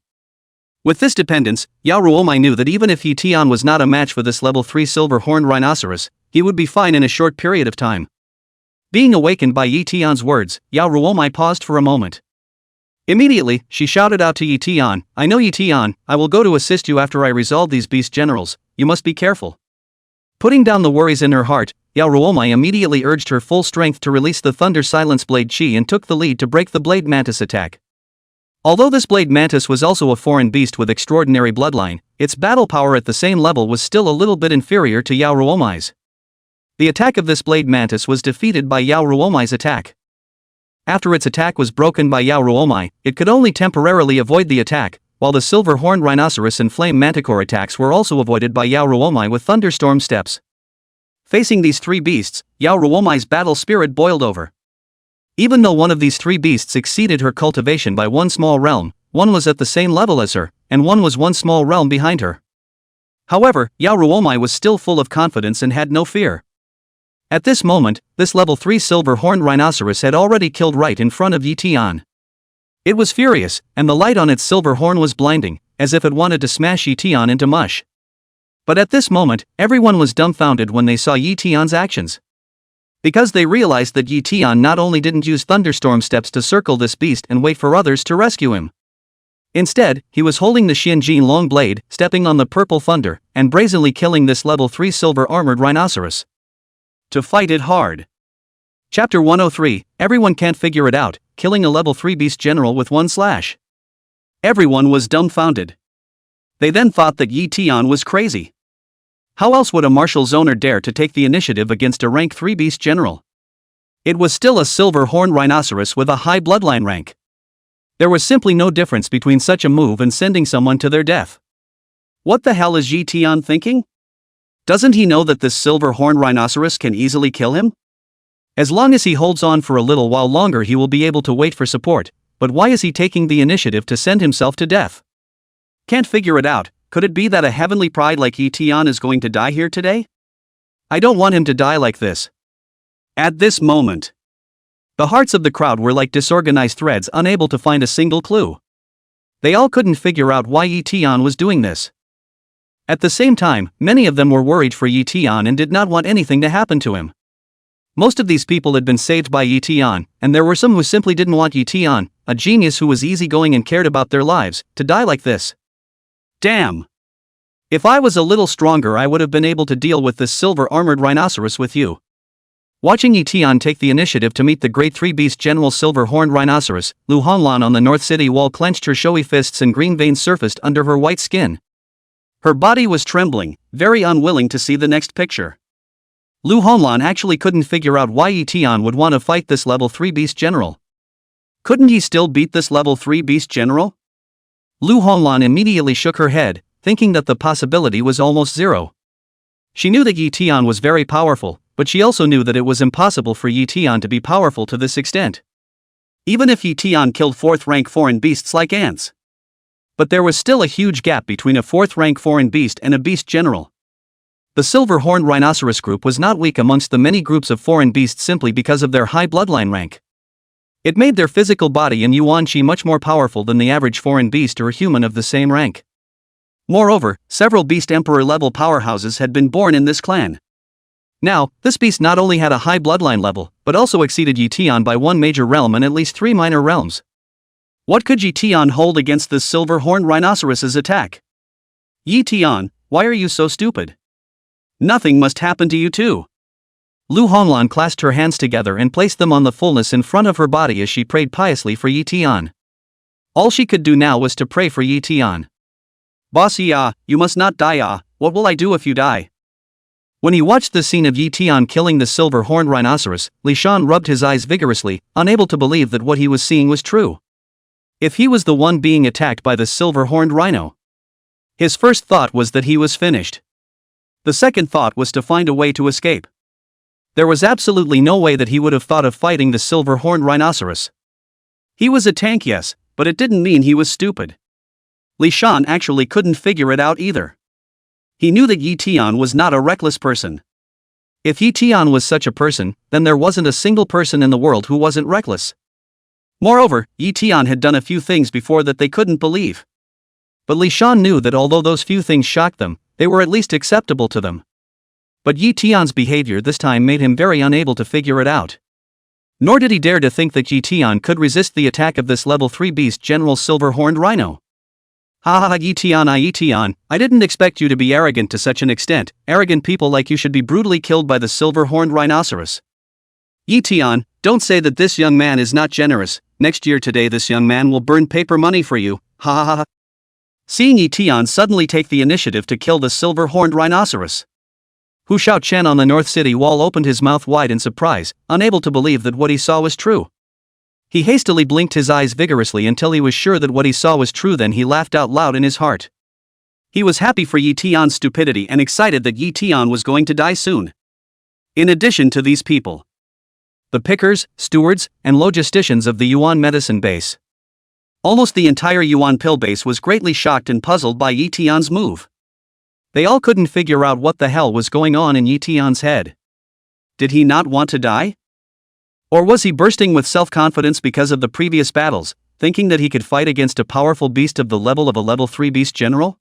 With this dependence, Yao Ruowu knew that even if Ye Tian was not a match for this level 3 silver-horned rhinoceros, he would be fine in a short period of time. Being awakened by Ye Tian's words, Yao Ruowu paused for a moment. Immediately, she shouted out to Ye Tian, "I know Ye Tian, I will go to assist you after I resolve these beast generals, you must be careful." Putting down the worries in her heart, Yao Ruowu immediately urged her full strength to release the Thunder Silence Blade Chi and took the lead to break the Blade Mantis attack. Although this Blade Mantis was also a foreign beast with extraordinary bloodline, its battle power at the same level was still a little bit inferior to Yao Ruowu's. The attack of this Blade Mantis was defeated by Yao Ruowu's attack. After its attack was broken by Yao Ruowu, it could only temporarily avoid the attack, while the Silver-Horned Rhinoceros and Flame Manticore attacks were also avoided by Yao Ruowu with Thunderstorm steps. Facing these three beasts, Yao Ruowu's battle spirit boiled over. Even though one of these three beasts exceeded her cultivation by one small realm, one was at the same level as her, and one was one small realm behind her. However, Yao Ruowu was still full of confidence and had no fear. At this moment, this level 3 silver-horned rhinoceros had already killed right in front of Ye Tian. It was furious, and the light on its silver horn was blinding, as if it wanted to smash Ye Tian into mush. But at this moment, everyone was dumbfounded when they saw Ye Tian's actions. Because they realized that Ye Tian not only didn't use thunderstorm steps to circle this beast and wait for others to rescue him. Instead, he was holding the Xianjin long blade, stepping on the purple thunder, and brazenly killing this level 3 silver-armored rhinoceros. To fight it hard. Chapter 103, Everyone Can't Figure It Out, Killing a Level 3 Beast General with one slash. Everyone was dumbfounded. They then thought that Ye Tian was crazy. How else would a martial zoner dare to take the initiative against a rank 3 Beast General? It was still a silver-horned rhinoceros with a high bloodline rank. There was simply no difference between such a move and sending someone to their death. What the hell is Ye Tian thinking? Doesn't he know that this silver-horned rhinoceros can easily kill him? As long as he holds on for a little while longer he will be able to wait for support, but why is he taking the initiative to send himself to death? Can't figure it out. Could it be that a heavenly pride like Ye Tian is going to die here today? I don't want him to die like this. At this moment, the hearts of the crowd were like disorganized threads, unable to find a single clue. They all couldn't figure out why Ye Tian was doing this. At the same time, many of them were worried for Ye Tian and did not want anything to happen to him. Most of these people had been saved by Ye Tian, and there were some who simply didn't want Ye Tian, a genius who was easygoing and cared about their lives, to die like this. Damn! If I was a little stronger I would have been able to deal with this silver-armored rhinoceros with you. Watching Ye Tian take the initiative to meet the Great 3 Beast General Silver-Horned Rhinoceros, Lu Honglin on the North City wall clenched her showy fists and green veins surfaced under her white skin. Her body was trembling, very unwilling to see the next picture. Lu Honglin actually couldn't figure out why Ye Tian would want to fight this level 3 Beast General. Couldn't he still beat this level 3 Beast General? Lu Honglin immediately shook her head, thinking that the possibility was almost zero. She knew that Ye Tian was very powerful, but she also knew that it was impossible for Ye Tian to be powerful to this extent. Even if Ye Tian killed 4th rank foreign beasts like ants. But there was still a huge gap between a 4th rank foreign beast and a beast general. The silver-horned rhinoceros group was not weak amongst the many groups of foreign beasts simply because of their high bloodline rank. It made their physical body and yuan qi much more powerful than the average foreign beast or human of the same rank. Moreover, several beast emperor-level powerhouses had been born in this clan. Now, this beast not only had a high bloodline level, but also exceeded Ye Tian by one major realm and at least 3 minor realms. What could Ye Tian hold against this silver-horned rhinoceros's attack? Ye Tian, why are you so stupid? Nothing must happen to you too. Lu Honglin clasped her hands together and placed them on the fullness in front of her body as she prayed piously for Ye Tian. All she could do now was to pray for Ye Tian. Boss Ya, you must not die Ya, what will I do if you die? When he watched the scene of Ye Tian killing the silver-horned rhinoceros, Li Shan rubbed his eyes vigorously, unable to believe that what he was seeing was true. If he was the one being attacked by the silver-horned rhino, his first thought was that he was finished. The second thought was to find a way to escape. There was absolutely no way that he would have thought of fighting the silver-horned rhinoceros. He was a tank, yes, but it didn't mean he was stupid. Li Shan actually couldn't figure it out either. He knew that Ye Tian was not a reckless person. If Ye Tian was such a person, then there wasn't a single person in the world who wasn't reckless. Moreover, Ye Tian had done a few things before that they couldn't believe. But Li Shan knew that although those few things shocked them, they were at least acceptable to them. But Ye Tian's behavior this time made him very unable to figure it out. Nor did he dare to think that Ye Tian could resist the attack of this level 3 beast General Silver-Horned Rhino. Ha ha ha, Ye Tian, I didn't expect you to be arrogant to such an extent. Arrogant people like you should be brutally killed by the silver-horned rhinoceros. Ye Tian, don't say that this young man is not generous. Next year today this young man will burn paper money for you. Ha ha ha ha. Seeing Ye Tian suddenly take the initiative to kill the silver-horned rhinoceros, Hu Xiaochen on the North City wall opened his mouth wide in surprise, unable to believe that what he saw was true. He hastily blinked his eyes vigorously until he was sure that what he saw was true, then he laughed out loud in his heart. He was happy for Ye Tian's stupidity and excited that Ye Tian was going to die soon. In addition to these people, the pickers, stewards, and logisticians of the Yuan medicine base, almost the entire Yuan pill base was greatly shocked and puzzled by Ye Tian's move. They all couldn't figure out what the hell was going on in Ye Tian's head. Did he not want to die? Or was he bursting with self-confidence because of the previous battles, thinking that he could fight against a powerful beast of the level of a level 3 beast general?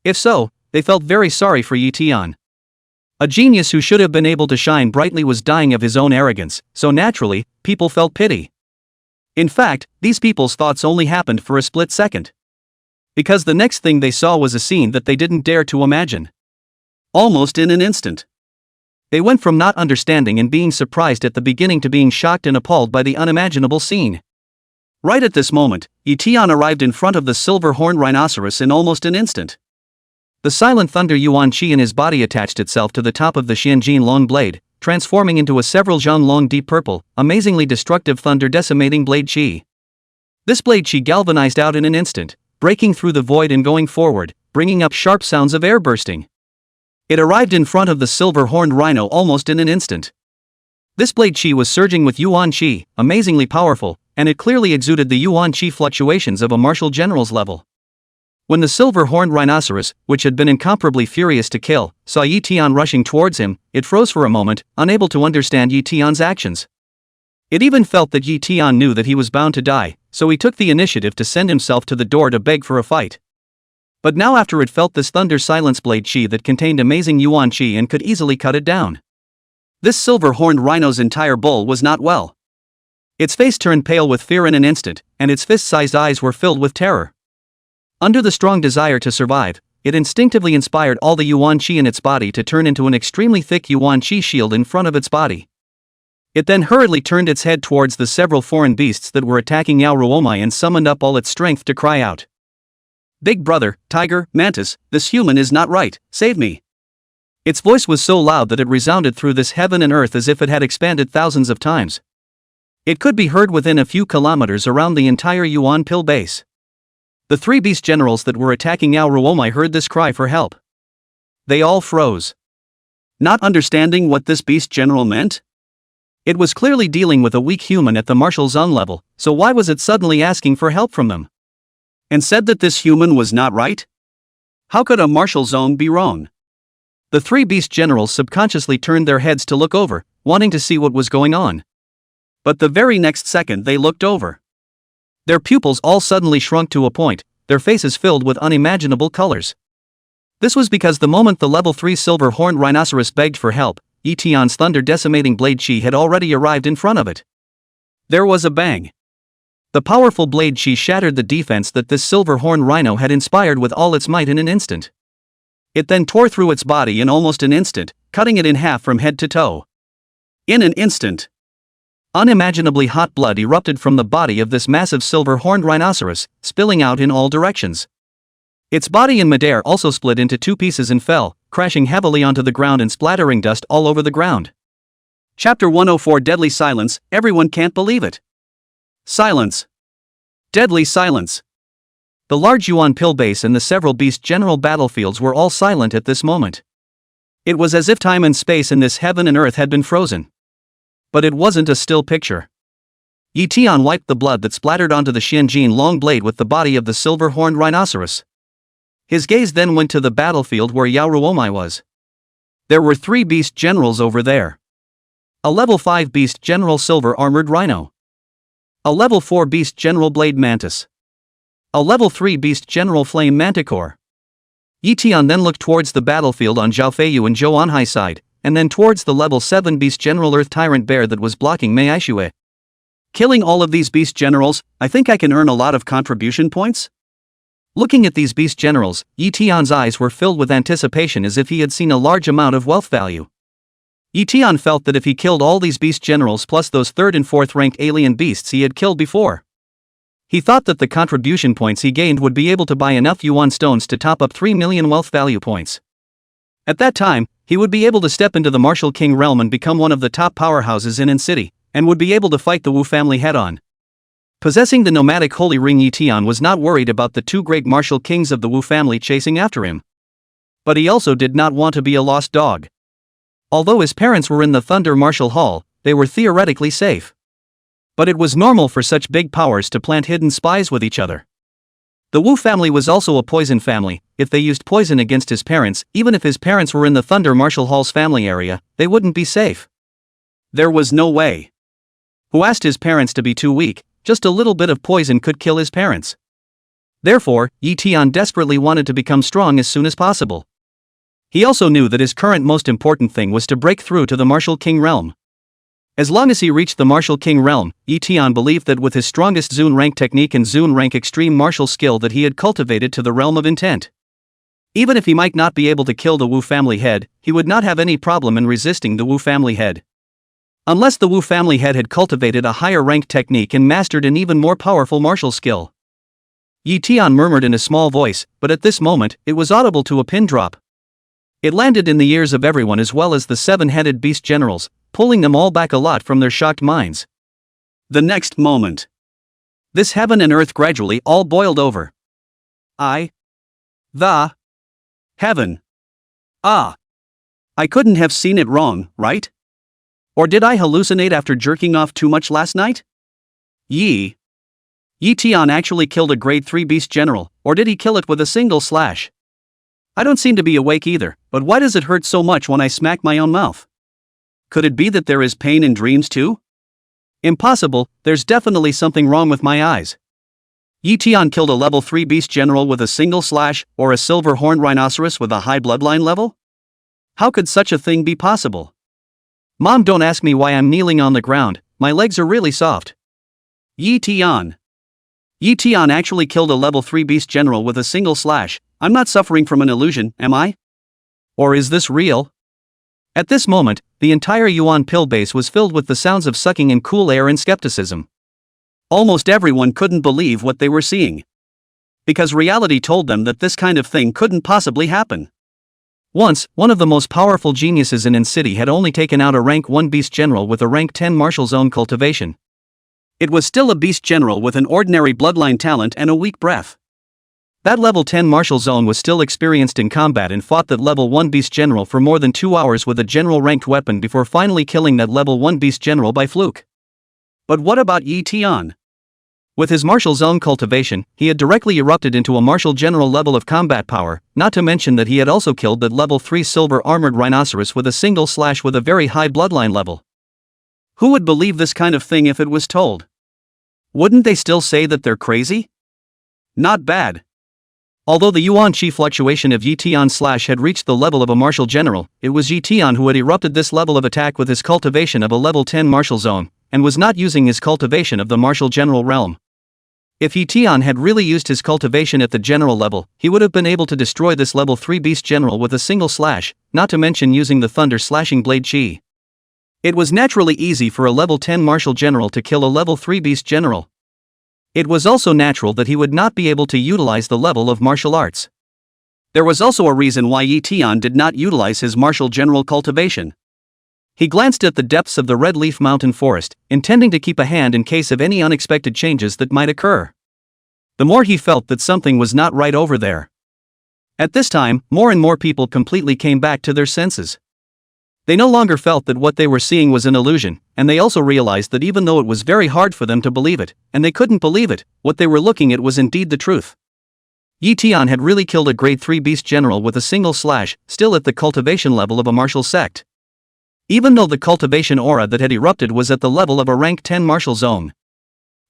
If so, they felt very sorry for Ye Tian. A genius who should have been able to shine brightly was dying of his own arrogance, so naturally, people felt pity. In fact, these people's thoughts only happened for a split second. Because the next thing they saw was a scene that they didn't dare to imagine. Almost in an instant, they went from not understanding and being surprised at the beginning to being shocked and appalled by the unimaginable scene. Right at this moment, Ye Tian arrived in front of the silver-horned rhinoceros in almost an instant. The silent thunder Yuan Qi in his body attached itself to the top of the Xianjin long blade, transforming into a several zhang long deep purple, amazingly destructive thunder decimating blade Qi. This blade Qi galvanized out in an instant, breaking through the void and going forward, bringing up sharp sounds of air bursting. It arrived in front of the silver-horned rhino almost in an instant. This blade Qi was surging with Yuan Qi, amazingly powerful, and it clearly exuded the Yuan Qi fluctuations of a martial general's level. When the silver-horned rhinoceros, which had been incomparably furious to kill, saw Ye Tian rushing towards him, it froze for a moment, unable to understand Ye Tian's actions. It even felt that Ye Tian knew that he was bound to die, so he took the initiative to send himself to the door to beg for a fight. But now after it felt this thunder silence blade Qi that contained amazing Yuan Qi and could easily cut it down. This silver-horned rhino's entire bull was not well. Its face turned pale with fear in an instant, and its fist-sized eyes were filled with terror. Under the strong desire to survive, it instinctively inspired all the Yuan Qi in its body to turn into an extremely thick Yuan Qi shield in front of its body. It then hurriedly turned its head towards the several foreign beasts that were attacking Yao Ruowu and summoned up all its strength to cry out. "Big brother, tiger, mantis, this human is not right, save me." Its voice was so loud that it resounded through this heaven and earth as if it had expanded thousands of times. It could be heard within a few kilometers around the entire Yuan pill base. The 3 beast generals that were attacking Yao Ruowu heard this cry for help. They all froze, not understanding what this beast general meant. It was clearly dealing with a weak human at the martial zone level, so why was it suddenly asking for help from them? And said that this human was not right? How could a martial zone be wrong? The 3 beast generals subconsciously turned their heads to look over, wanting to see what was going on. But the very next second they looked over, their pupils all suddenly shrunk to a point, their faces filled with unimaginable colors. This was because the moment the level 3 silver-horned rhinoceros begged for help, Ye Tian's thunder-decimating blade Qi had already arrived in front of it. There was a bang. The powerful blade Qi shattered the defense that this silver-horned rhino had inspired with all its might in an instant. It then tore through its body in almost an instant, cutting it in half from head to toe. In an instant, unimaginably hot blood erupted from the body of this massive silver-horned rhinoceros, spilling out in all directions. Its body in midair also split into 2 pieces and fell, crashing heavily onto the ground and splattering dust all over the ground. Chapter 104 Deadly Silence. Everyone can't believe it. Silence. Deadly silence. The large Yuan pill base and the several beast general battlefields were all silent at this moment. It was as if time and space in this heaven and earth had been frozen. But it wasn't a still picture. Ye Tian wiped the blood that splattered onto the Xianjin long blade with the body of the silver-horned rhinoceros. His gaze then went to the battlefield where Yao Ruowu was. There were 3 beast generals over there. A level 5 beast general silver-armored rhino. A level 4 beast general blade mantis. A level 3 beast general flame manticore. Ye Tian then looked towards the battlefield on Zhao Feiyu and Zhou Anhai's side, and then towards the level 7 beast general earth tyrant bear that was blocking Mei Aishue. Killing all of these beast generals, I think I can earn a lot of contribution points? Looking at these beast generals, Ye Tian's eyes were filled with anticipation as if he had seen a large amount of wealth value. Ye Tian felt that if he killed all these beast generals plus those 3rd and 4th rank alien beasts he had killed before, he thought that the contribution points he gained would be able to buy enough yuan stones to top up 3 million wealth value points. At that time, he would be able to step into the Martial King realm and become one of the top powerhouses in city, and would be able to fight the Wu family head-on. Possessing the nomadic holy ring, Ye Tian was not worried about the 2 great martial kings of the Wu family chasing after him. But he also did not want to be a lost dog. Although his parents were in the Thunder Martial Hall, they were theoretically safe. But it was normal for such big powers to plant hidden spies with each other. The Wu family was also a poison family. If they used poison against his parents, even if his parents were in the Thunder Martial Hall's family area, they wouldn't be safe. There was no way. Who asked his parents to be too weak? Just a little bit of poison could kill his parents. Therefore, Ye Tian desperately wanted to become strong as soon as possible. He also knew that his current most important thing was to break through to the Martial King realm. As long as he reached the Martial King realm, Ye Tian believed that with his strongest Zun rank technique and Zun rank extreme martial skill that he had cultivated to the realm of intent, even if he might not be able to kill the Wu family head, he would not have any problem in resisting the Wu family head. Unless the Wu family head had cultivated a higher ranked technique and mastered an even more powerful martial skill. Ye Tian murmured in a small voice, but at this moment, it was audible to a pin drop. It landed in the ears of everyone as well as the 7-headed beast generals, pulling them all back a lot from their shocked minds. The next moment, this heaven and earth gradually all boiled over. The heaven. I couldn't have seen it wrong, right? Or did I hallucinate after jerking off too much last night? Ye Tian actually killed a grade 3 beast general, or did he kill it with a single slash? I don't seem to be awake either, but why does it hurt so much when I smack my own mouth? Could it be that there is pain in dreams too? Impossible, there's definitely something wrong with my eyes. Ye Tian killed a level 3 beast general with a single slash, or a silver-horned rhinoceros with a high bloodline level? How could such a thing be possible? Mom, don't ask me why I'm kneeling on the ground, my legs are really soft. Ye Tian actually killed a level 3 beast general with a single slash. I'm not suffering from an illusion, am I? Or is this real? At this moment, the entire Yuan pill base was filled with the sounds of sucking in cool air and skepticism. Almost everyone couldn't believe what they were seeing. Because reality told them that this kind of thing couldn't possibly happen. Once, one of the most powerful geniuses in City had only taken out a rank 1 beast general with a rank 10 martial zone cultivation. It was still a beast general with an ordinary bloodline talent and a weak breath. That level 10 martial zone was still experienced in combat and fought that level 1 beast general for more than 2 hours with a general ranked weapon before finally killing that level 1 beast general by fluke. But what about Ye Tian? With his martial zone cultivation, he had directly erupted into a martial general level of combat power, not to mention that he had also killed that level 3 silver armored rhinoceros with a single slash with a very high bloodline level. Who would believe this kind of thing if it was told? Wouldn't they still say that they're crazy? Not bad. Although the Yuan chi fluctuation of Ye Tian slash had reached the level of a martial general, it was Ye Tian who had erupted this level of attack with his cultivation of a level 10 martial zone, and was not using his cultivation of the martial general realm. If Ye Tian had really used his cultivation at the general level, he would have been able to destroy this level 3 beast general with a single slash, not to mention using the thunder slashing blade chi. It was naturally easy for a level 10 martial general to kill a level 3 beast general. It was also natural that he would not be able to utilize the level of martial arts. There was also a reason why Ye Tian did not utilize his martial general cultivation. He glanced at the depths of the Red Leaf Mountain Forest, intending to keep a hand in case of any unexpected changes that might occur. The more he felt that something was not right over there. At this time, more and more people completely came back to their senses. They no longer felt that what they were seeing was an illusion, and they also realized that even though it was very hard for them to believe it, and they couldn't believe it, what they were looking at was indeed the truth. Ye Tian had really killed a grade 3 beast general with a single slash, still at the cultivation level of a martial sect. Even though the cultivation aura that had erupted was at the level of a rank 10 martial zone.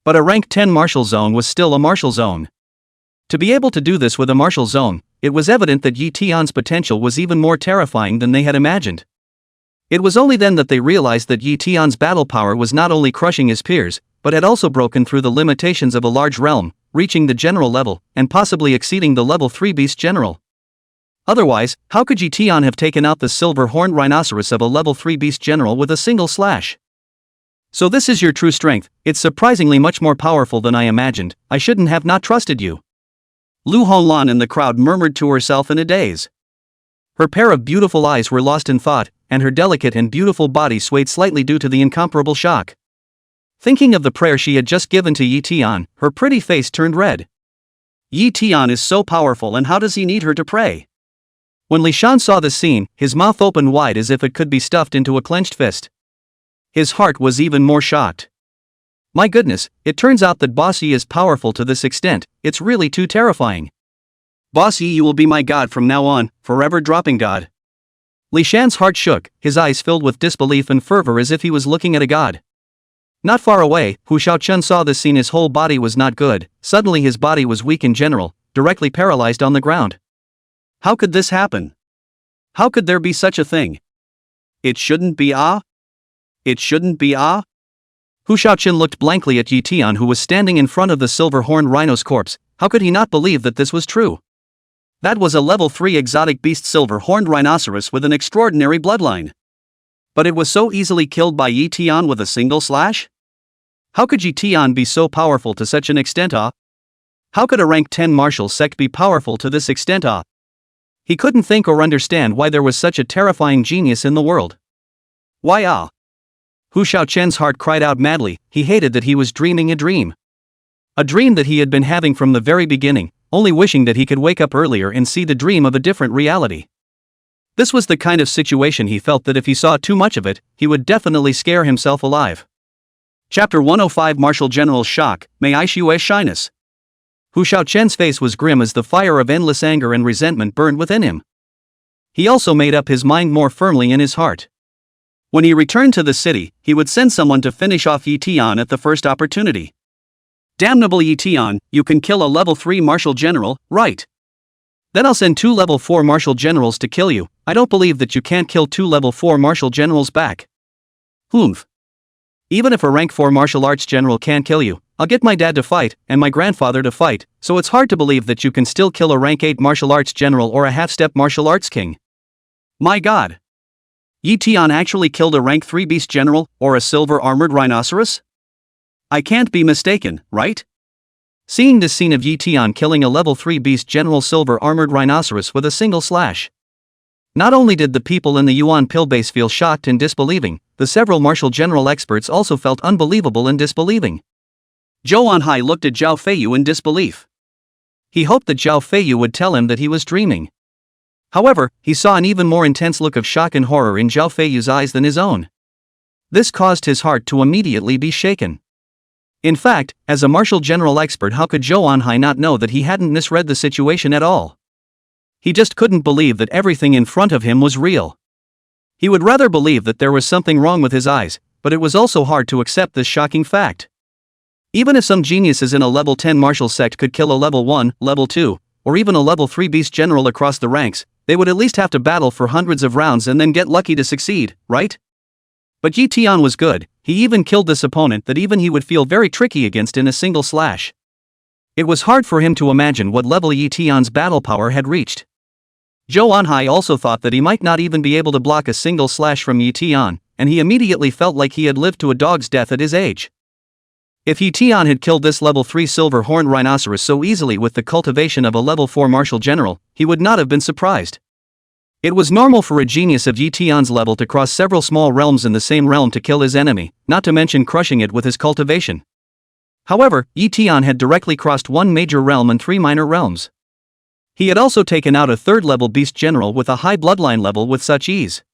But a rank 10 martial zone was still a martial zone. To be able to do this with a martial zone, it was evident that Ye Tian's potential was even more terrifying than they had imagined. It was only then that they realized that Ye Tian's battle power was not only crushing his peers, but had also broken through the limitations of a large realm, reaching the general level, and possibly exceeding the level 3 beast general. Otherwise, how could Ye Tian have taken out the silver-horned rhinoceros of a level 3 beast general with a single slash? So this is your true strength. It's surprisingly much more powerful than I imagined. I shouldn't have not trusted you. Lu Honglin in the crowd murmured to herself in a daze. Her pair of beautiful eyes were lost in thought, and her delicate and beautiful body swayed slightly due to the incomparable shock. Thinking of the prayer she had just given to Ye Tian, her pretty face turned red. Ye Tian is so powerful, and how does he need her to pray? When Li Shan saw this scene, his mouth opened wide as if it could be stuffed into a clenched fist. His heart was even more shocked. My goodness, it turns out that Boss Yi is powerful to this extent. It's really too terrifying. Boss Yi, you will be my god from now on, forever dropping god. Li Shan's heart shook, his eyes filled with disbelief and fervor as if he was looking at a god. Not far away, Hu Shaochun saw this scene. His whole body was not good. Suddenly his body was weak in general, directly paralyzed on the ground. How could this happen? How could there be such a thing? It shouldn't be It shouldn't be Hu Shaochun looked blankly at Ye Tian, who was standing in front of the silver-horned rhino's corpse. How could he not believe that this was true? That was a level 3 exotic beast silver-horned rhinoceros with an extraordinary bloodline. But it was so easily killed by Ye Tian with a single slash? How could Ye Tian be so powerful to such an extent? How could a rank 10 martial sect be powerful to this extent? He couldn't think or understand why there was such a terrifying genius in the world. Why Hu Shaochun's heart cried out madly. He hated that he was dreaming a dream. A dream that he had been having from the very beginning, only wishing that he could wake up earlier and see the dream of a different reality. This was the kind of situation he felt that if he saw too much of it, he would definitely scare himself alive. Chapter 105 Martial General's Shock, May I Shue's Shyness. Hu Shaochun's face was grim as the fire of endless anger and resentment burned within him. He also made up his mind more firmly in his heart. When he returned to the city, he would send someone to finish off Ye Tian at the first opportunity. Damnable Ye Tian, you can kill a level 3 martial general, right? Then I'll send 2 level 4 martial generals to kill you. I don't believe that you can't kill 2 level 4 martial generals back. Humph. Even if a rank 4 martial arts general can't kill you, I'll get my dad to fight, and my grandfather to fight, so it's hard to believe that you can still kill a rank 8 martial arts general or a half-step martial arts king. My god. Ye Tian actually killed a rank 3 beast general, or a silver-armored rhinoceros? I can't be mistaken, right? Seeing this scene of Ye Tian killing a level 3 beast general silver-armored rhinoceros with a single slash. Not only did the people in the Yuan Pill base feel shocked and disbelieving, the several martial general experts also felt unbelievable and disbelieving. Zhou Anhai looked at Zhao Feiyu in disbelief. He hoped that Zhao Feiyu would tell him that he was dreaming. However, he saw an even more intense look of shock and horror in Zhao Feiyu's eyes than his own. This caused his heart to immediately be shaken. In fact, as a martial general expert, how could Zhou Anhai not know that he hadn't misread the situation at all? He just couldn't believe that everything in front of him was real. He would rather believe that there was something wrong with his eyes, but it was also hard to accept this shocking fact. Even if some geniuses in a level 10 martial sect could kill a level 1, level 2, or even a level 3 beast general across the ranks, they would at least have to battle for hundreds of rounds and then get lucky to succeed, right? But Ye Tian was good. He even killed this opponent that even he would feel very tricky against in a single slash. It was hard for him to imagine what level Ye Tian's battle power had reached. Zhou Anhai also thought that he might not even be able to block a single slash from Ye Tian, and he immediately felt like he had lived to a dog's death at his age. If Ye Tian had killed this level 3 silver-horned rhinoceros so easily with the cultivation of a level 4 martial general, he would not have been surprised. It was normal for a genius of Ye Tian's level to cross several small realms in the same realm to kill his enemy, not to mention crushing it with his cultivation. However, Ye Tian had directly crossed 1 major realm and 3 minor realms. He had also taken out a 3rd-level beast general with a high bloodline level with such ease.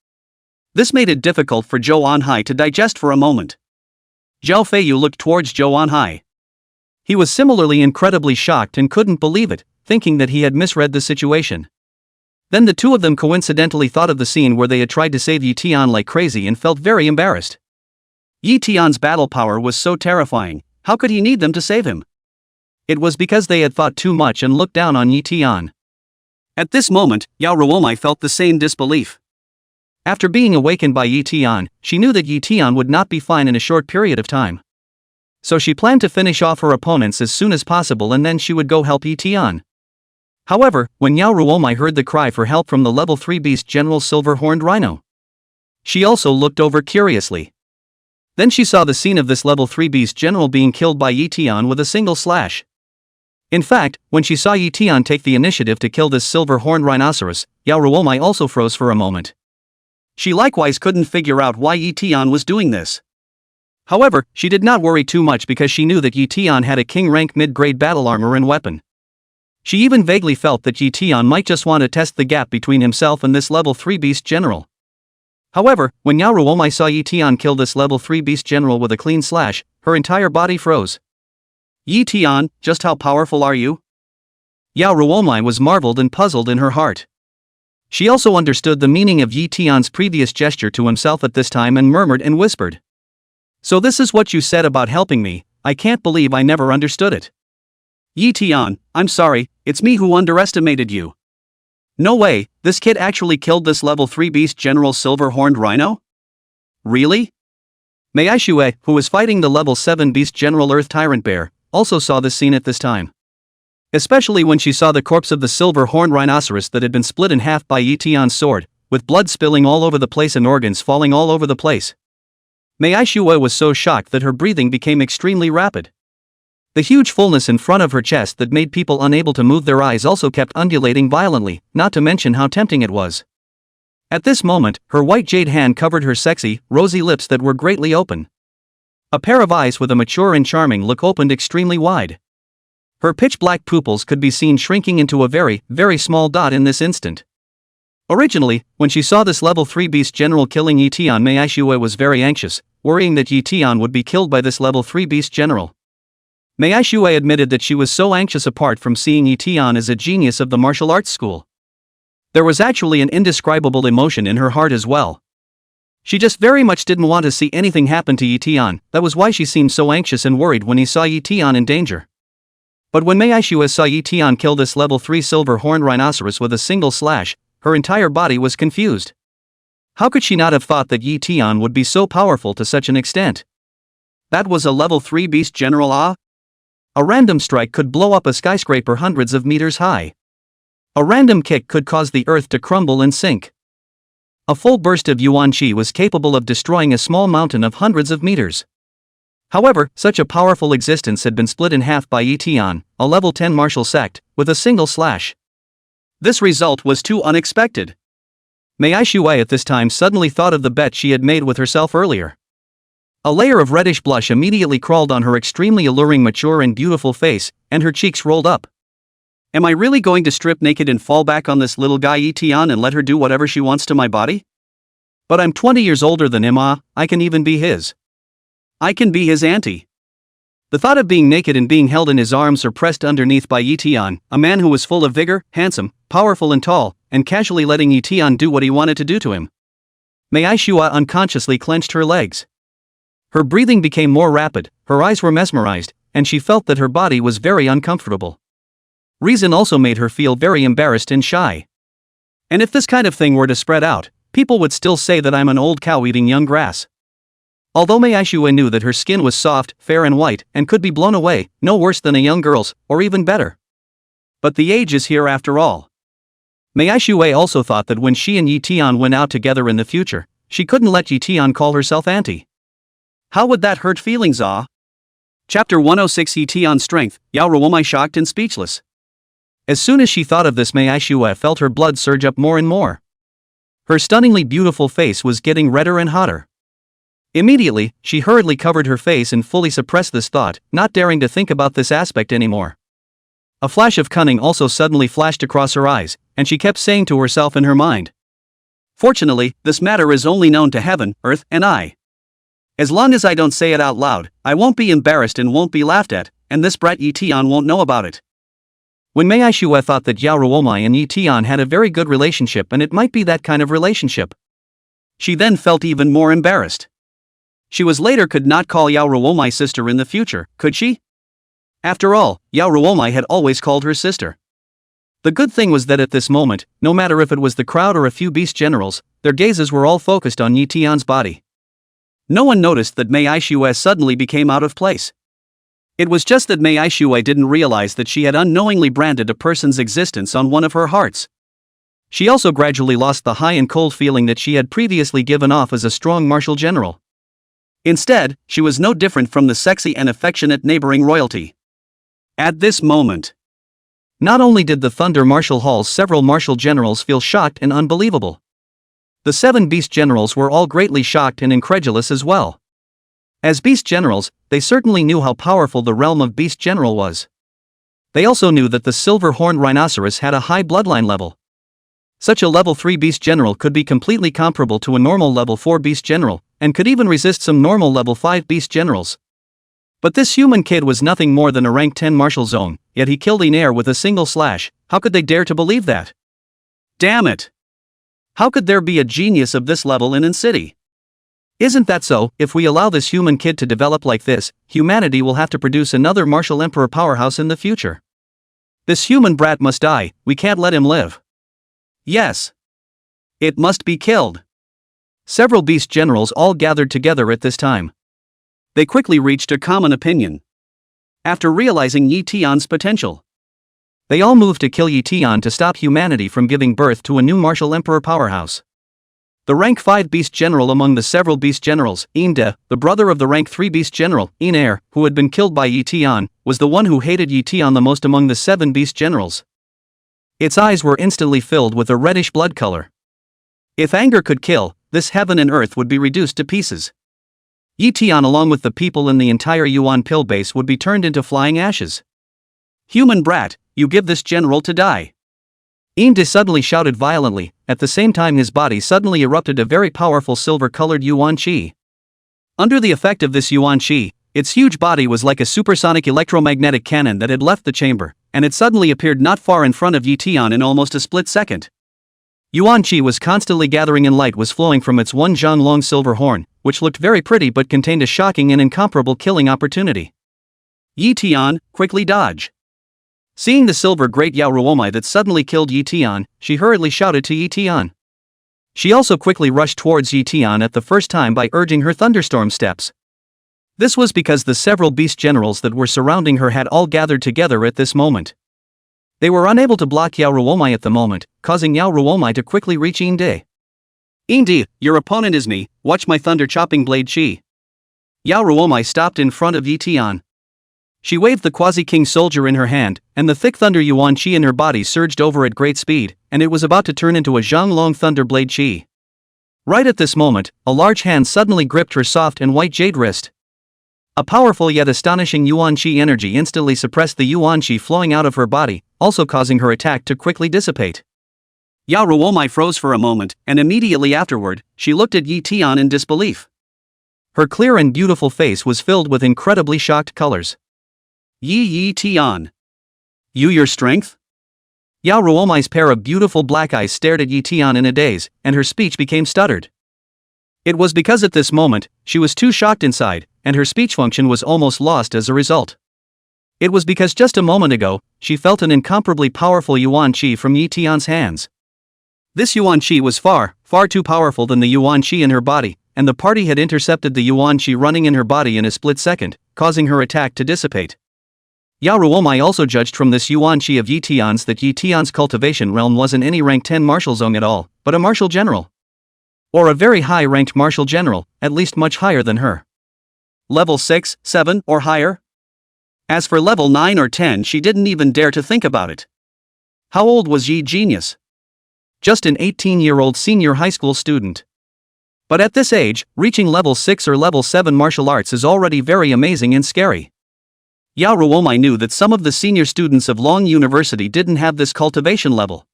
This made it difficult for Zhou Anhai to digest for a moment. Zhao Feiyu looked towards Zhou Anhai. He was similarly incredibly shocked and couldn't believe it, thinking that he had misread the situation. Then the two of them coincidentally thought of the scene where they had tried to save Ye Tian like crazy and felt very embarrassed. Ye Tian's battle power was so terrifying, how could he need them to save him? It was because they had thought too much and looked down on Ye Tian. At this moment, Yao Ruowu felt the same disbelief. After being awakened by Ye Tian, she knew that Ye Tian would not be fine in a short period of time. So she planned to finish off her opponents as soon as possible and then she would go help Ye Tian. However, when Yao Ruowu heard the cry for help from the level 3 beast General Silver-Horned Rhino, she also looked over curiously. Then she saw the scene of this level 3 beast general being killed by Ye Tian with a single slash. In fact, when she saw Ye Tian take the initiative to kill this silver-horned rhinoceros, Yao Ruowu also froze for a moment. She likewise couldn't figure out why Ye Tian was doing this. However, she did not worry too much because she knew that Ye Tian had a king-rank mid-grade battle armor and weapon. She even vaguely felt that Ye Tian might just want to test the gap between himself and this level 3 beast general. However, when Yao Ruowu saw Ye Tian kill this level 3 beast general with a clean slash, her entire body froze. Ye Tian, just how powerful are you? Yao Ruowu was marveled and puzzled in her heart. She also understood the meaning of Ye Tian's previous gesture to himself at this time and murmured and whispered. So this is what you said about helping me, I can't believe I never understood it. Ye Tian, I'm sorry, it's me who underestimated you. No way, this kid actually killed this level 3 beast General Silver-Horned Rhino? Really? Mei Aishue, who was fighting the level 7 beast General Earth Tyrant Bear, also saw this scene at this time. Especially when she saw the corpse of the silver-horned rhinoceros that had been split in half by Ye Tian's sword, with blood spilling all over the place and organs falling all over the place. Mei Aishue was so shocked that her breathing became extremely rapid. The huge fullness in front of her chest that made people unable to move their eyes also kept undulating violently, not to mention how tempting it was. At this moment, her white jade hand covered her sexy, rosy lips that were greatly open. A pair of eyes with a mature and charming look opened extremely wide. Her pitch-black pupils could be seen shrinking into a very, very small dot in this instant. Originally, when she saw this level 3 beast general killing Ye Tian, Mei Aishue was very anxious, worrying that Ye Tian would be killed by this level 3 beast general. Mei Aishue admitted that she was so anxious apart from seeing Ye Tian as a genius of the martial arts school. There was actually an indescribable emotion in her heart as well. She just very much didn't want to see anything happen to Ye Tian, that was why she seemed so anxious and worried when he saw Ye Tian in danger. But when Mei Aishue saw Ye Tian kill this level 3 silver-horned rhinoceros with a single slash, her entire body was confused. How could she not have thought that Ye Tian would be so powerful to such an extent? That was a level 3 beast general ah? A random strike could blow up a skyscraper hundreds of meters high. A random kick could cause the earth to crumble and sink. A full burst of Yuan Qi was capable of destroying a small mountain of hundreds of meters. However, such a powerful existence had been split in half by Ye Tian, a level 10 martial sect, with a single slash. This result was too unexpected. Mei Aishue at this time suddenly thought of the bet she had made with herself earlier. A layer of reddish blush immediately crawled on her extremely alluring, mature and beautiful face, and her cheeks rolled up. Am I really going to strip naked and fall back on this little guy Ye Tian and let her do whatever she wants to my body? But I'm 20 years older than him ah, I can even be his. I can be his auntie. The thought of being naked and being held in his arms or pressed underneath by Ye Tian, a man who was full of vigor, handsome, powerful and tall, and casually letting Ye Tian do what he wanted to do to him. Mei Aishue unconsciously clenched her legs. Her breathing became more rapid, her eyes were mesmerized, and she felt that her body was very uncomfortable. Reason also made her feel very embarrassed and shy. And if this kind of thing were to spread out, people would still say that I'm an old cow eating young grass. Although Mei Aishue knew that her skin was soft, fair and white, and could be blown away, no worse than a young girl's, or even better. But the age is here after all. Mei Aishue also thought that when she and Ye Tian went out together in the future, she couldn't let Ye Tian call herself auntie. How would that hurt feelings ah? Chapter 106 Ye Tian's Strength, Yao Ruowu shocked and speechless. As soon as she thought of this, Mei Aishue felt her blood surge up more and more. Her stunningly beautiful face was getting redder and hotter. Immediately, she hurriedly covered her face and fully suppressed this thought, not daring to think about this aspect anymore. A flash of cunning also suddenly flashed across her eyes, and she kept saying to herself in her mind, Fortunately, this matter is only known to heaven, earth, and I. As long as I don't say it out loud, I won't be embarrassed and won't be laughed at, and this brat Ye Tian won't know about it. When Mei Aishue thought that Yao Ruowu and Ye Tian had a very good relationship and it might be that kind of relationship, she then felt even more embarrassed. She was later could not call Yao Ruowu sister in the future, could she? After all, Yao Ruowu had always called her sister. The good thing was that at this moment, no matter if it was the crowd or a few beast generals, their gazes were all focused on Ye Tian's body. No one noticed that Mei Aishue suddenly became out of place. It was just that Mei Aishue didn't realize that she had unknowingly branded a person's existence on one of her hearts. She also gradually lost the high and cold feeling that she had previously given off as a strong martial general. Instead, she was no different from the sexy and affectionate neighboring royalty. At this moment, not only did the Thunder Martial Hall's several martial generals feel shocked and unbelievable, the 7 beast generals were all greatly shocked and incredulous as well. As beast generals, they certainly knew how powerful the realm of beast general was. They also knew that the silver-horned rhinoceros had a high bloodline level. Such a level 3 beast general could be completely comparable to a normal level 4 beast general, and could even resist some normal level 5 beast generals. But this human kid was nothing more than a rank 10 martial zone, yet he killed Iner with a single slash. How could they dare to believe that? Damn it! How could there be a genius of this level in city? Isn't that so? If we allow this human kid to develop like this, humanity will have to produce another martial emperor powerhouse in the future. This human brat must die, we can't let him live. Yes. It must be killed. Several beast generals all gathered together at this time. They quickly reached a common opinion. After realizing Ye Tian's potential, they all moved to kill Ye Tian to stop humanity from giving birth to a new martial emperor powerhouse. The rank 5 beast general among the several beast generals, Inde, the brother of the rank 3 beast general, Iner, who had been killed by Ye Tian, was the one who hated Ye Tian the most among the 7 beast generals. Its eyes were instantly filled with a reddish blood color. If anger could kill, this heaven and earth would be reduced to pieces. Ye Tian along with the people in the entire Yuan pill base would be turned into flying ashes. Human brat, you give this general to die. Inde suddenly shouted violently, at the same time his body suddenly erupted a very powerful silver-colored Yuan Qi. Under the effect of this Yuan Qi, its huge body was like a supersonic electromagnetic cannon that had left the chamber, and it suddenly appeared not far in front of Ye Tian in almost a split second. Yuan Qi was constantly gathering and light was flowing from its one zhang long silver horn, which looked very pretty but contained a shocking and incomparable killing opportunity. Ye Tian, quickly dodge. Seeing the silver great Yao Ruowu that suddenly killed Ye Tian, she hurriedly shouted to Ye Tian. She also quickly rushed towards Ye Tian at the first time by urging her thunderstorm steps. This was because the several beast generals that were surrounding her had all gathered together at this moment. They were unable to block Yao Ruowu at the moment, causing Yao Ruowu to quickly reach Inde. Inde, your opponent is me, watch my thunder chopping blade chi. Yao Ruowu stopped in front of Ye Tian. She waved the quasi-king soldier in her hand, and the thick thunder Yuan Qi in her body surged over at great speed, and it was about to turn into a zhang-long thunder blade Qi. Right at this moment, a large hand suddenly gripped her soft and white jade wrist. A powerful yet astonishing Yuan Qi energy instantly suppressed the Yuan Qi flowing out of her body, also causing her attack to quickly dissipate. Yao Ruowu froze for a moment, and immediately afterward, she looked at Ye Tian in disbelief. Her clear and beautiful face was filled with incredibly shocked colors. Ye Tian. You your strength? Yao Ruowu's pair of beautiful black eyes stared at Ye Tian in a daze, and her speech became stuttered. It was because at this moment, she was too shocked inside, and her speech function was almost lost as a result. It was because just a moment ago, she felt an incomparably powerful Yuan Qi from Ye Tian's hands. This Yuan Qi was far, far too powerful than the Yuan Qi in her body, and the party had intercepted the Yuan Qi running in her body in a split second, causing her attack to dissipate. Yao Ruowu also judged from this Yuan Qi of Ye Tian's that Ye Tian's cultivation realm wasn't any rank 10 martial zone at all, but a martial general. Or a very high-ranked martial general, at least much higher than her. Level 6, 7, or higher? As for level 9 or 10, she didn't even dare to think about it. How old was Ye Genius? Just an 18-year-old senior high school student. But at this age, reaching level 6 or level 7 martial arts is already very amazing and scary. Yao Ruowu knew that some of the senior students of Long University didn't have this cultivation level.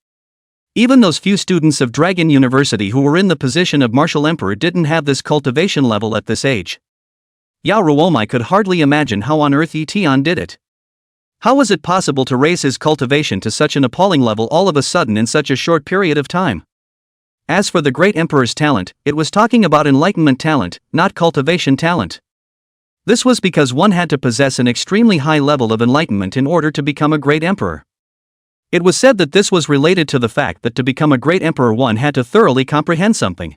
Even those few students of Dragon University who were in the position of martial emperor didn't have this cultivation level at this age. Yao Ruowu could hardly imagine how on earth Ye Tian did it. How was it possible to raise his cultivation to such an appalling level all of a sudden in such a short period of time? As for the great emperor's talent, it was talking about enlightenment talent, not cultivation talent. This was because one had to possess an extremely high level of enlightenment in order to become a great emperor. It was said that this was related to the fact that to become a great emperor one had to thoroughly comprehend something.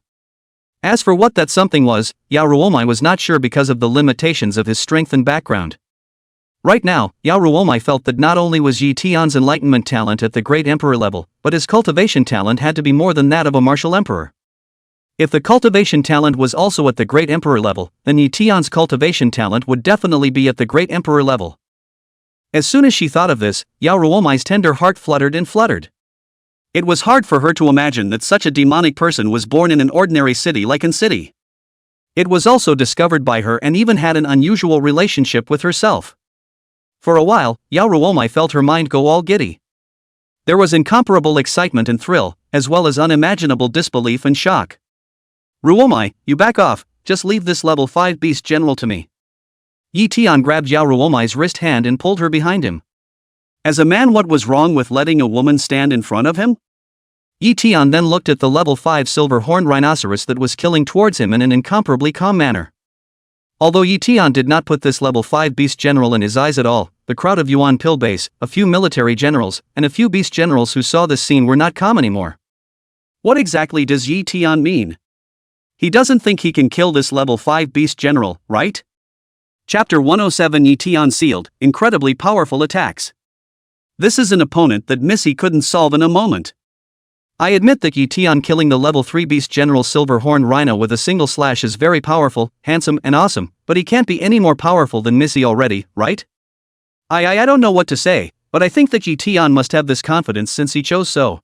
As for what that something was, Yao Ruowu was not sure because of the limitations of his strength and background. Right now, Yao Ruowu felt that not only was Ye Tian's enlightenment talent at the great emperor level, but his cultivation talent had to be more than that of a martial emperor. If the cultivation talent was also at the great emperor level, then Ye Tian's cultivation talent would definitely be at the great emperor level. As soon as she thought of this, Yao Ruowu's tender heart fluttered and fluttered. It was hard for her to imagine that such a demonic person was born in an ordinary city like an city. It was also discovered by her and even had an unusual relationship with herself. For a while, Yao Ruowu felt her mind go all giddy. There was incomparable excitement and thrill, as well as unimaginable disbelief and shock. Ruowu, you back off, just leave this level 5 beast general to me. Ye Tian grabbed Yao Ruowu's wrist hand and pulled her behind him. As a man, what was wrong with letting a woman stand in front of him? Ye Tian then looked at the level 5 silver-horned rhinoceros that was killing towards him in an incomparably calm manner. Although Ye Tian did not put this level 5 beast general in his eyes at all, the crowd of Yuan Pill Base, a few military generals, and a few beast generals who saw this scene were not calm anymore. What exactly does Ye Tian mean? He doesn't think he can kill this level 5 beast general, right? Chapter 107 Ye Tian sealed, incredibly powerful attacks. This is an opponent that Missy couldn't solve in a moment. I admit that Ye Tian killing the level 3 beast general silver-horned rhino with a single slash is very powerful, handsome and awesome, but he can't be any more powerful than Missy already, right? I don't know what to say, but I think that Ye Tian must have this confidence since he chose so.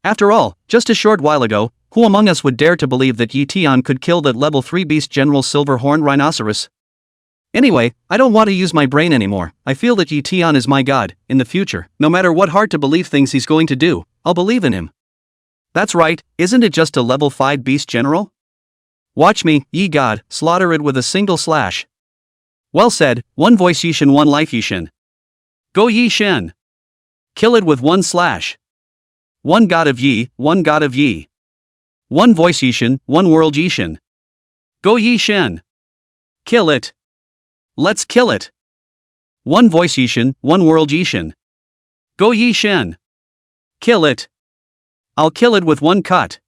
After all, just a short while ago, who among us would dare to believe that Ye Tian could kill that level 3 beast general silver-horned rhinoceros? Anyway, I don't want to use my brain anymore. I feel that Ye Tian is my god. In the future, no matter what hard to believe things he's going to do, I'll believe in him. That's right, isn't it just a level 5 beast general? Watch me, ye god, slaughter it with a single slash. Well said, one voice Yishin, one life Yishin. Go Yi Shen. Kill it with one slash. One god of Yi, one god of Yi. One voice Yishin, one world Yishin. Go Yi Shen. Kill it. Let's kill it. One voice Yishin, one world Yishin. Go Yi Shen. Kill it. I'll kill it with one cut.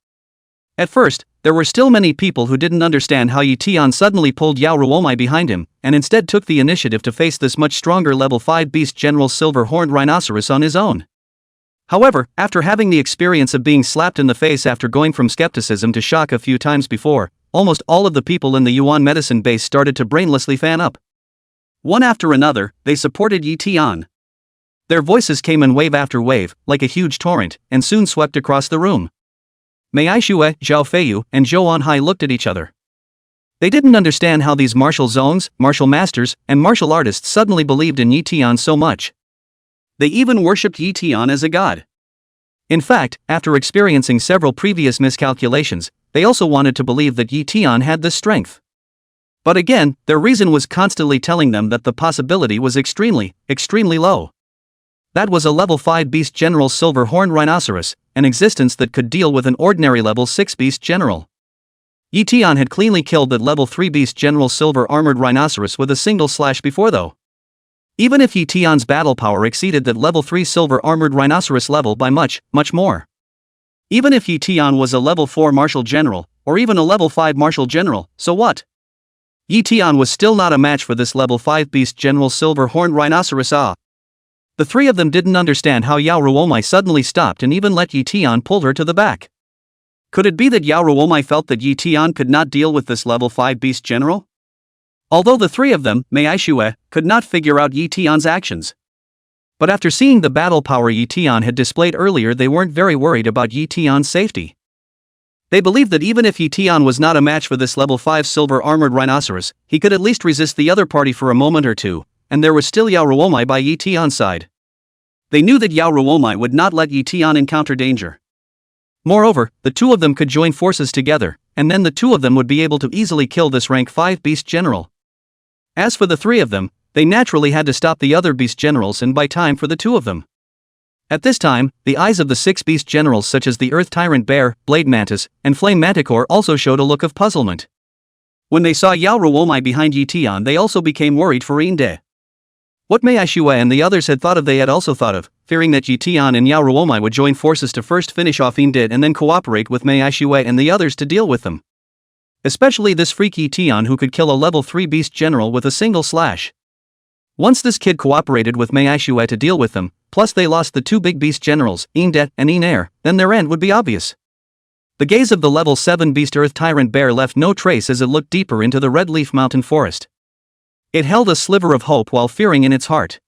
At first, there were still many people who didn't understand how Ye Tian suddenly pulled Yao Ruowu behind him, and instead took the initiative to face this much stronger level 5 beast general silver-horned rhinoceros on his own. However, after having the experience of being slapped in the face after going from skepticism to shock a few times before, almost all of the people in the Yuan medicine base started to brainlessly fan up. One after another, they supported Ye Tian. Their voices came in wave after wave, like a huge torrent, and soon swept across the room. Mei Aishue, Zhao Feiyu, and Zhou Anhai looked at each other. They didn't understand how these martial zones, martial masters, and martial artists suddenly believed in Ye Tian so much. They even worshipped Ye Tian as a god. In fact, after experiencing several previous miscalculations, they also wanted to believe that Ye Tian had this strength. But again, their reason was constantly telling them that the possibility was extremely, extremely low. That was a level 5 beast general silver-horned rhinoceros, an existence that could deal with an ordinary level 6 beast general. Ye Tian had cleanly killed that level 3 beast general silver-armored rhinoceros with a single slash before though. Even if Ye Tian's battle power exceeded that level 3 silver-armored rhinoceros level by much, much more. Even if Ye Tian was a level 4 martial general, or even a level 5 martial general, so what? Ye Tian was still not a match for this level 5 beast general silver-horned rhinoceros. The three of them didn't understand how Yao Ruowu suddenly stopped and even let Ye Tian pull her to the back. Could it be that Yao Ruowu felt that Ye Tian could not deal with this level 5 beast general? Although the three of them, Mei Aishue, could not figure out Ye Tian's actions. But after seeing the battle power Ye Tian had displayed earlier, they weren't very worried about Ye Tian's safety. They believed that even if Ye Tian was not a match for this level 5 silver-armored rhinoceros, he could at least resist the other party for a moment or two, and there was still Yao Ruowu by Ye Tian's side. They knew that Yao Ruowu would not let Ye Tian encounter danger. Moreover, the two of them could join forces together, and then the two of them would be able to easily kill this rank 5 beast general. As for the three of them, they naturally had to stop the other beast generals and buy time for the two of them. At this time, the eyes of the 6 beast generals such as the Earth Tyrant Bear, Blade Mantis, and Flame Manticore also showed a look of puzzlement. When they saw Yao Ruowu behind Ye Tian, they also became worried for Inde. What Mei Aishue and the others had thought of, they had also thought of, fearing that Ye Tian and Yao Ruowu would join forces to first finish off Inde and then cooperate with Mei Aishue and the others to deal with them. Especially this freak Ye Tian, who could kill a level 3 beast general with a single slash. Once this kid cooperated with Mei Aishue to deal with them, plus they lost the two big beast generals, Inde and Iner, then their end would be obvious. The gaze of the level 7 beast Earth Tyrant Bear left no trace as it looked deeper into the Red Leaf Mountain forest. It held a sliver of hope while fearing in its heart.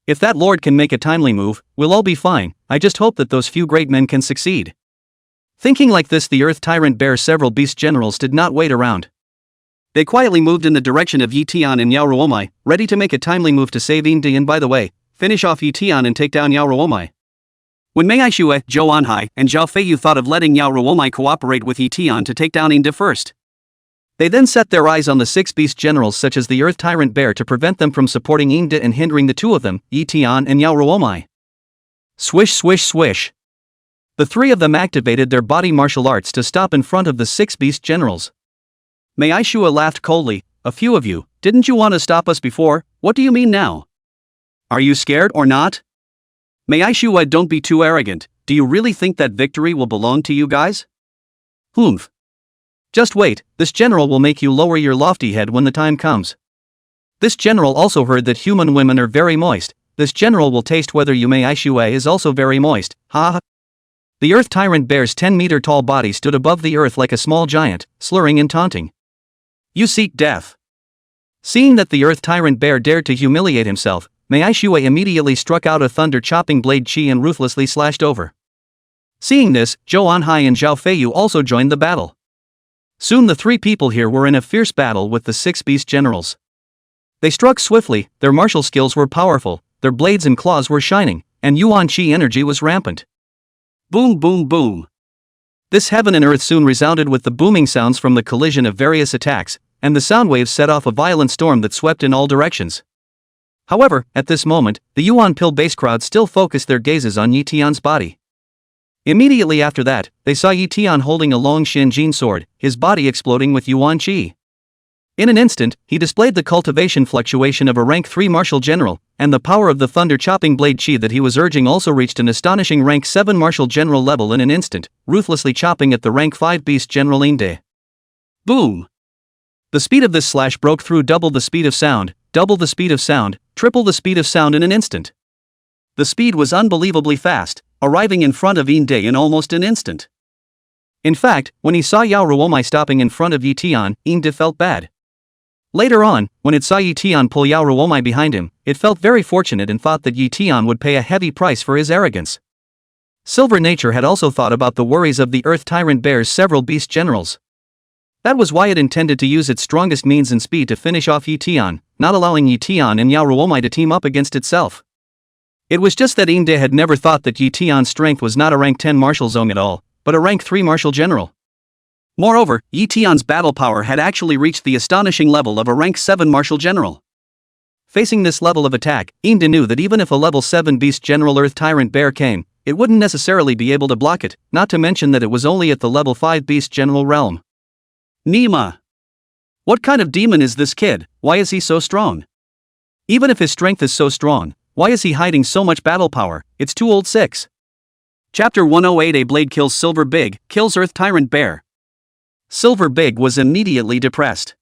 If that lord can make a timely move, we'll all be fine. I just hope that those few great men can succeed. Thinking like this, the Earth Tyrant Bear's several beast generals did not wait around. They quietly moved in the direction of Ye Tian and Yao Ruowu, ready to make a timely move to save Inde and, by the way, finish off Ye Tian and take down Yao Ruowu. When Mei Aishue, Zhou Anhai, and Zhao Feiyu thought of letting Yao Ruowu cooperate with Ye Tian to take down Inde first, they then set their eyes on the 6 beast generals such as the Earth Tyrant Bear to prevent them from supporting Inde and hindering the two of them, Ye Tian and Yao Ruowu. Swish swish swish. The three of them activated their body martial arts to stop in front of the 6 beast generals. Mei Aishue laughed coldly. A few of you, didn't you want to stop us before? What do you mean now? Are you scared or not? Mei Aishue, don't be too arrogant. Do you really think that victory will belong to you guys? Humph. Just wait, this general will make you lower your lofty head when the time comes. This general also heard that human women are very moist. This general will taste whether you Mei Aishue is also very moist. Ha ha. The Earth Tyrant Bear's 10-meter tall body stood above the earth like a small giant, slurring and taunting. You seek death. Seeing that the Earth Tyrant Bear dared to humiliate himself, Mei Aishue immediately struck out a thunder-chopping blade chi and ruthlessly slashed over. Seeing this, Zhou Anhai and Zhao Feiyu also joined the battle. Soon the three people here were in a fierce battle with the 6 beast generals. They struck swiftly, their martial skills were powerful, their blades and claws were shining, and Yuan Qi energy was rampant. Boom boom boom. This heaven and earth soon resounded with the booming sounds from the collision of various attacks, and the sound waves set off a violent storm that swept in all directions. However, at this moment, the Yuan Pill base crowd still focused their gazes on Ye Tian's body. Immediately after that, they saw Ye Tian holding a long Shinjin sword, his body exploding with Yuan Qi. In an instant, he displayed the cultivation fluctuation of a rank 3 martial general, and the power of the thunder-chopping blade chi that he was urging also reached an astonishing rank 7 martial general level in an instant, ruthlessly chopping at the rank 5 beast general Inde. Boom! The speed of this slash broke through double the speed of sound, double the speed of sound, triple the speed of sound in an instant. The speed was unbelievably fast, arriving in front of Inde in almost an instant. In fact, when he saw Yao Ruowu stopping in front of Ye Tian, Inde felt bad. Later on, when it saw Ye Tian pull Yao Ruowu behind him, it felt very fortunate and thought that Ye Tian would pay a heavy price for his arrogance. Silver Nature had also thought about the worries of the Earth Tyrant Bear's several beast generals. That was why it intended to use its strongest means and speed to finish off Ye Tian, not allowing Ye Tian and Yao Ruowu to team up against itself. It was just that Inde had never thought that Ye Tian's strength was not a rank 10 martial zone at all, but a rank 3 martial general. Moreover, Ye Tian's battle power had actually reached the astonishing level of a rank 7 martial general. Facing this level of attack, Inde knew that even if a level 7 beast general Earth Tyrant Bear came, it wouldn't necessarily be able to block it, not to mention that it was only at the level 5 beast general realm. Nima! What kind of demon is this kid? Why is he so strong? Even if his strength is so strong, why is he hiding so much battle power? It's too old. 6. Chapter 108. A blade kills Silver Big, kills Earth Tyrant Bear. Silver Big was immediately depressed.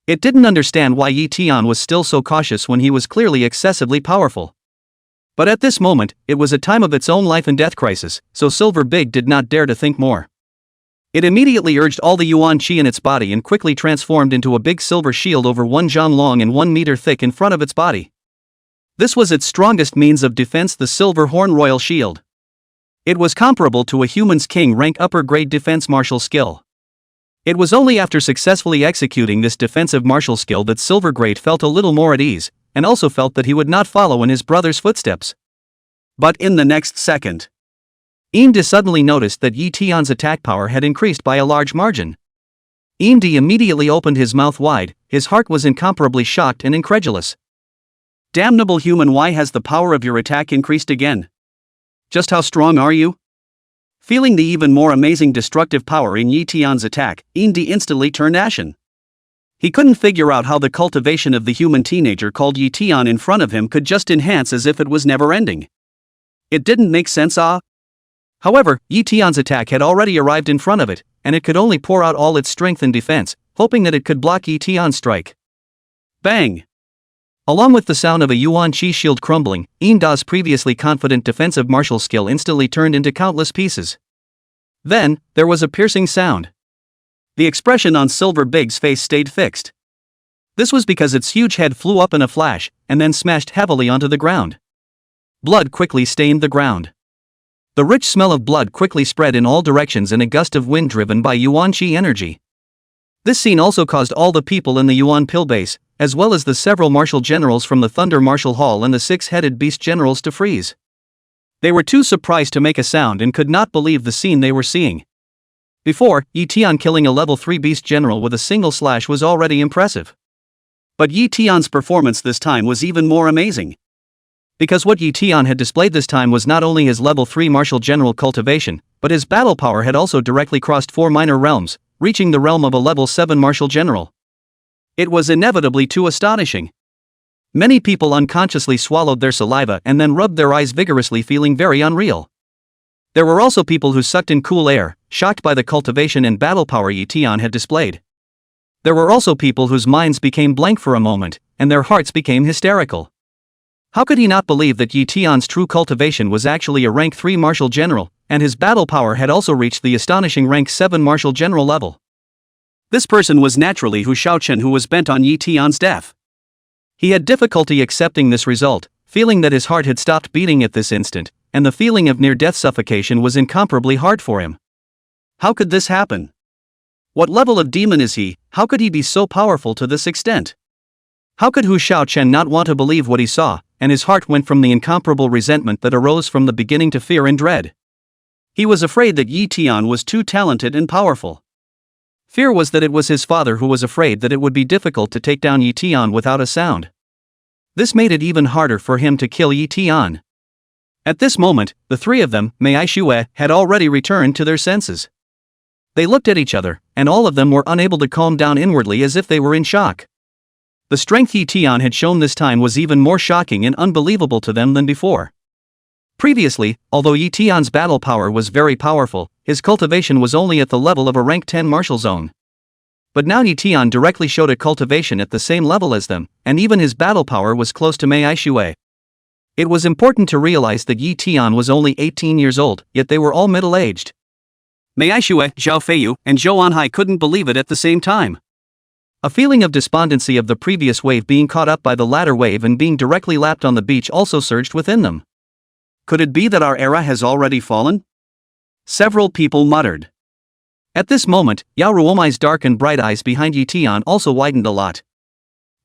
It didn't understand why Ye Tian was still so cautious when he was clearly excessively powerful. But at this moment, it was a time of its own life and death crisis, so Silver Big did not dare to think more. It immediately urged all the Yuan Qi in its body and quickly transformed into a big silver shield over 1 zhan long and 1 meter thick in front of its body. This was its strongest means of defense, the Silver Horn Royal Shield. It was comparable to a human's king rank upper grade defense martial skill. It was only after successfully executing this defensive martial skill that Silver Great felt a little more at ease, and also felt that he would not follow in his brother's footsteps. But in the next second, Imdi suddenly noticed that Ye Tian's attack power had increased by a large margin. Imdi immediately opened his mouth wide, his heart was incomparably shocked and incredulous. Damnable human, why has the power of your attack increased again? Just how strong are you? Feeling the even more amazing destructive power in Ye Tian's attack, Imdi instantly turned ashen. He couldn't figure out how the cultivation of the human teenager called Ye Tian in front of him could just enhance as if it was never ending. It didn't make sense. However, Ye Tian's attack had already arrived in front of it, and it could only pour out all its strength and defense, hoping that it could block Ye Tian's strike. Bang! Along with the sound of a Yuan Qi shield crumbling, Imdi's previously confident defensive martial skill instantly turned into countless pieces. Then, there was a piercing sound. The expression on Silver Big's face stayed fixed. This was because its huge head flew up in a flash, and then smashed heavily onto the ground. Blood quickly stained the ground. The rich smell of blood quickly spread in all directions in a gust of wind driven by Yuan Qi energy. This scene also caused all the people in the Yuan Pill base, as well as the several martial generals from the Thunder Martial Hall and the six-headed beast generals, to freeze. They were too surprised to make a sound and could not believe the scene they were seeing. Before, Ye Tian killing a level 3 beast general with a single slash was already impressive. But Ye Tian's performance this time was even more amazing. Because what Ye Tian had displayed this time was not only his level 3 martial general cultivation, but his battle power had also directly crossed 4 minor realms, reaching the realm of a level 7 martial general. It was inevitably too astonishing. Many people unconsciously swallowed their saliva and then rubbed their eyes vigorously, feeling very unreal. There were also people who sucked in cool air, shocked by the cultivation and battle power Ye Tian had displayed. There were also people whose minds became blank for a moment, and their hearts became hysterical. How could he not believe that Ye Tian's true cultivation was actually a rank 3 martial general, and his battle power had also reached the astonishing rank 7 martial general level? This person was naturally Hu Shaochen, who was bent on Ye Tian's death. He had difficulty accepting this result, feeling that his heart had stopped beating at this instant, and the feeling of near-death suffocation was incomparably hard for him. How could this happen? What level of demon is he? How could he be so powerful to this extent? How could Hu Shaochen not want to believe what he saw, and his heart went from the incomparable resentment that arose from the beginning to fear and dread. He was afraid that Ye Tian was too talented and powerful. Fear was that it was his father who was afraid that it would be difficult to take down Ye Tian without a sound. This made it even harder for him to kill Ye Tian. At this moment, the three of them, Mei Shue, had already returned to their senses. They looked at each other, and all of them were unable to calm down inwardly, as if they were in shock. The strength Ye Tian had shown this time was even more shocking and unbelievable to them than before. Previously, although Ye Tian's battle power was very powerful, his cultivation was only at the level of a rank 10 martial zone. But now Ye Tian directly showed a cultivation at the same level as them, and even his battle power was close to Mei Shue. It was important to realize that Ye Tian was only 18 years old, yet they were all middle-aged. Mei Shue, Zhao Feiyu, and Zhou Anhai couldn't believe it at the same time. A feeling of despondency of the previous wave being caught up by the latter wave and being directly lapped on the beach also surged within them. Could it be that our era has already fallen? Several people muttered. At this moment, Yao Ruomu's dark and bright eyes behind Ye Tian also widened a lot.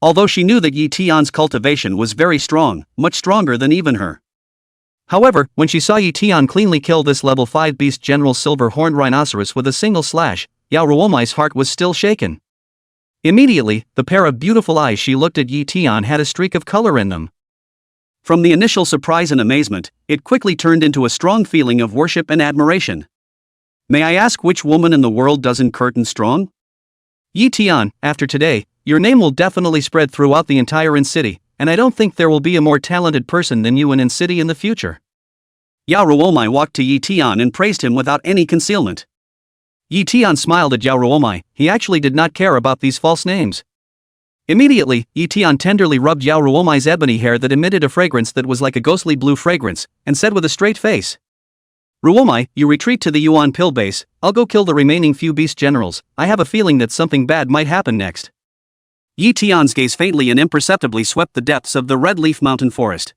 Although she knew that Ye Tian's cultivation was very strong, much stronger than even her. However, when she saw Ye Tian cleanly kill this level 5 beast general silver horned rhinoceros with a single slash, Yao Ruomu's heart was still shaken. Immediately, the pair of beautiful eyes she looked at Ye Tian had a streak of color in them. From the initial surprise and amazement, it quickly turned into a strong feeling of worship and admiration. May I ask which woman in the world doesn't curtain strong? Ye Tian, after today, your name will definitely spread throughout the entire In City, and I don't think there will be a more talented person than you in In City in the future. Yao Ruowu walked to Ye Tian and praised him without any concealment. Ye Tian smiled at Yao Ruowu, he actually did not care about these false names. Immediately, Ye Tian tenderly rubbed Yao Ruomu's ebony hair that emitted a fragrance that was like a ghostly blue fragrance, and said with a straight face, Ruomu, you retreat to the Yuan Pill base, I'll go kill the remaining few beast generals, I have a feeling that something bad might happen next. Ye Tian's gaze faintly and imperceptibly swept the depths of the Red Leaf Mountain Forest.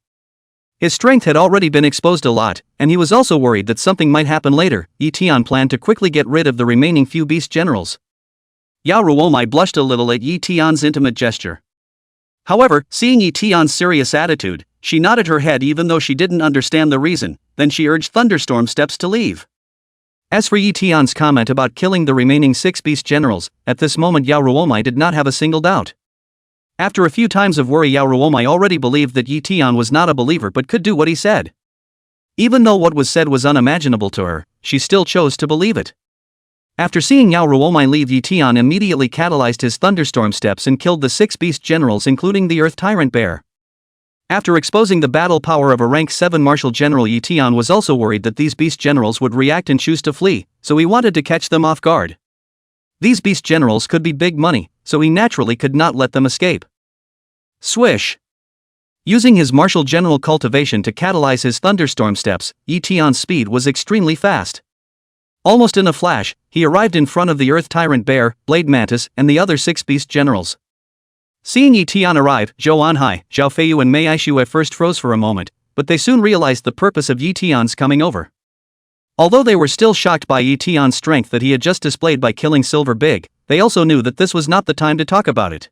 His strength had already been exposed a lot, and he was also worried that something might happen later. Ye Tian planned to quickly get rid of the remaining few beast generals. Yao Ruowu blushed a little at Ye Tian's intimate gesture. However, seeing Ye Tian's serious attitude, She nodded her head even though she didn't understand the reason, then she urged Thunderstorm Steps to leave. As for Ye Tian's comment about killing the remaining 6 beast generals, at this moment Yao Ruowu did not have a single doubt. After a few times of worry, Yao Ruowu already believed that Ye Tian was not a believer but could do what he said. Even though what was said was unimaginable to her, she still chose to believe it. After seeing Yao Ruowu leave, Ye Tian immediately catalyzed his Thunderstorm Steps and killed the 6 beast generals including the Earth Tyrant Bear. After exposing the battle power of a rank 7 martial general, Ye Tian was also worried that these beast generals would react and choose to flee, so he wanted to catch them off guard. These beast generals could be big money, so he naturally could not let them escape. Swish! Using his martial general Cultivation to catalyze his Thunderstorm Steps, Ye Tian's speed was extremely fast. Almost in a flash, he arrived in front of the Earth Tyrant Bear, Blade Mantis, and the other 6 beast generals. Seeing Ye Tian arrive, Zhou Anhai, Zhao Feiyu and Mei Aishu at first froze for a moment, but they soon realized the purpose of Ye Tian's coming over. Although they were still shocked by Ye Tian's strength that he had just displayed by killing Silver Big, they also knew that this was not the time to talk about it.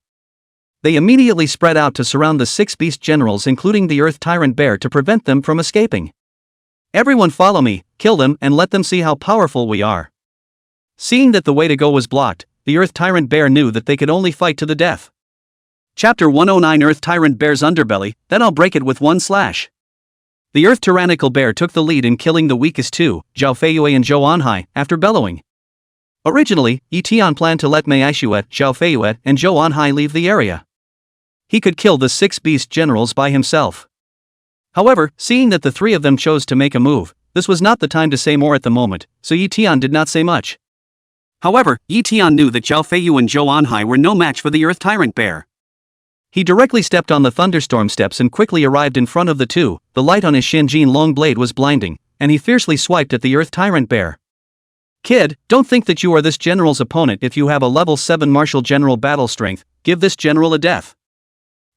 They immediately spread out to surround the 6 beast generals including the Earth Tyrant Bear to prevent them from escaping. Everyone follow me, kill them and let them see how powerful we are. Seeing that the way to go was blocked, the Earth Tyrant Bear knew that they could only fight to the death. Chapter 109 Earth Tyrant Bear's Underbelly, then I'll break it with one slash. The Earth Tyrannical Bear took the lead in killing the weakest 2, Zhao Feiyue and Zhou Anhai, after bellowing. Originally, Ye Tian planned to let Mei Aishu, Zhao Feiyue and Zhou Anhai leave the area. He could kill the 6 beast generals by himself. However, seeing that the 3 of them chose to make a move, this was not the time to say more at the moment, so Ye Tian did not say much. However, Ye Tian knew that Zhao Feiyu and Zhou Anhai were no match for the Earth Tyrant Bear. He directly stepped on the Thunderstorm Steps and quickly arrived in front of the 2, the light on his Shenjin long blade was blinding, and he fiercely swiped at the Earth Tyrant Bear. Kid, don't think that you are this general's opponent if you have a level 7 martial general battle strength, give this general a death.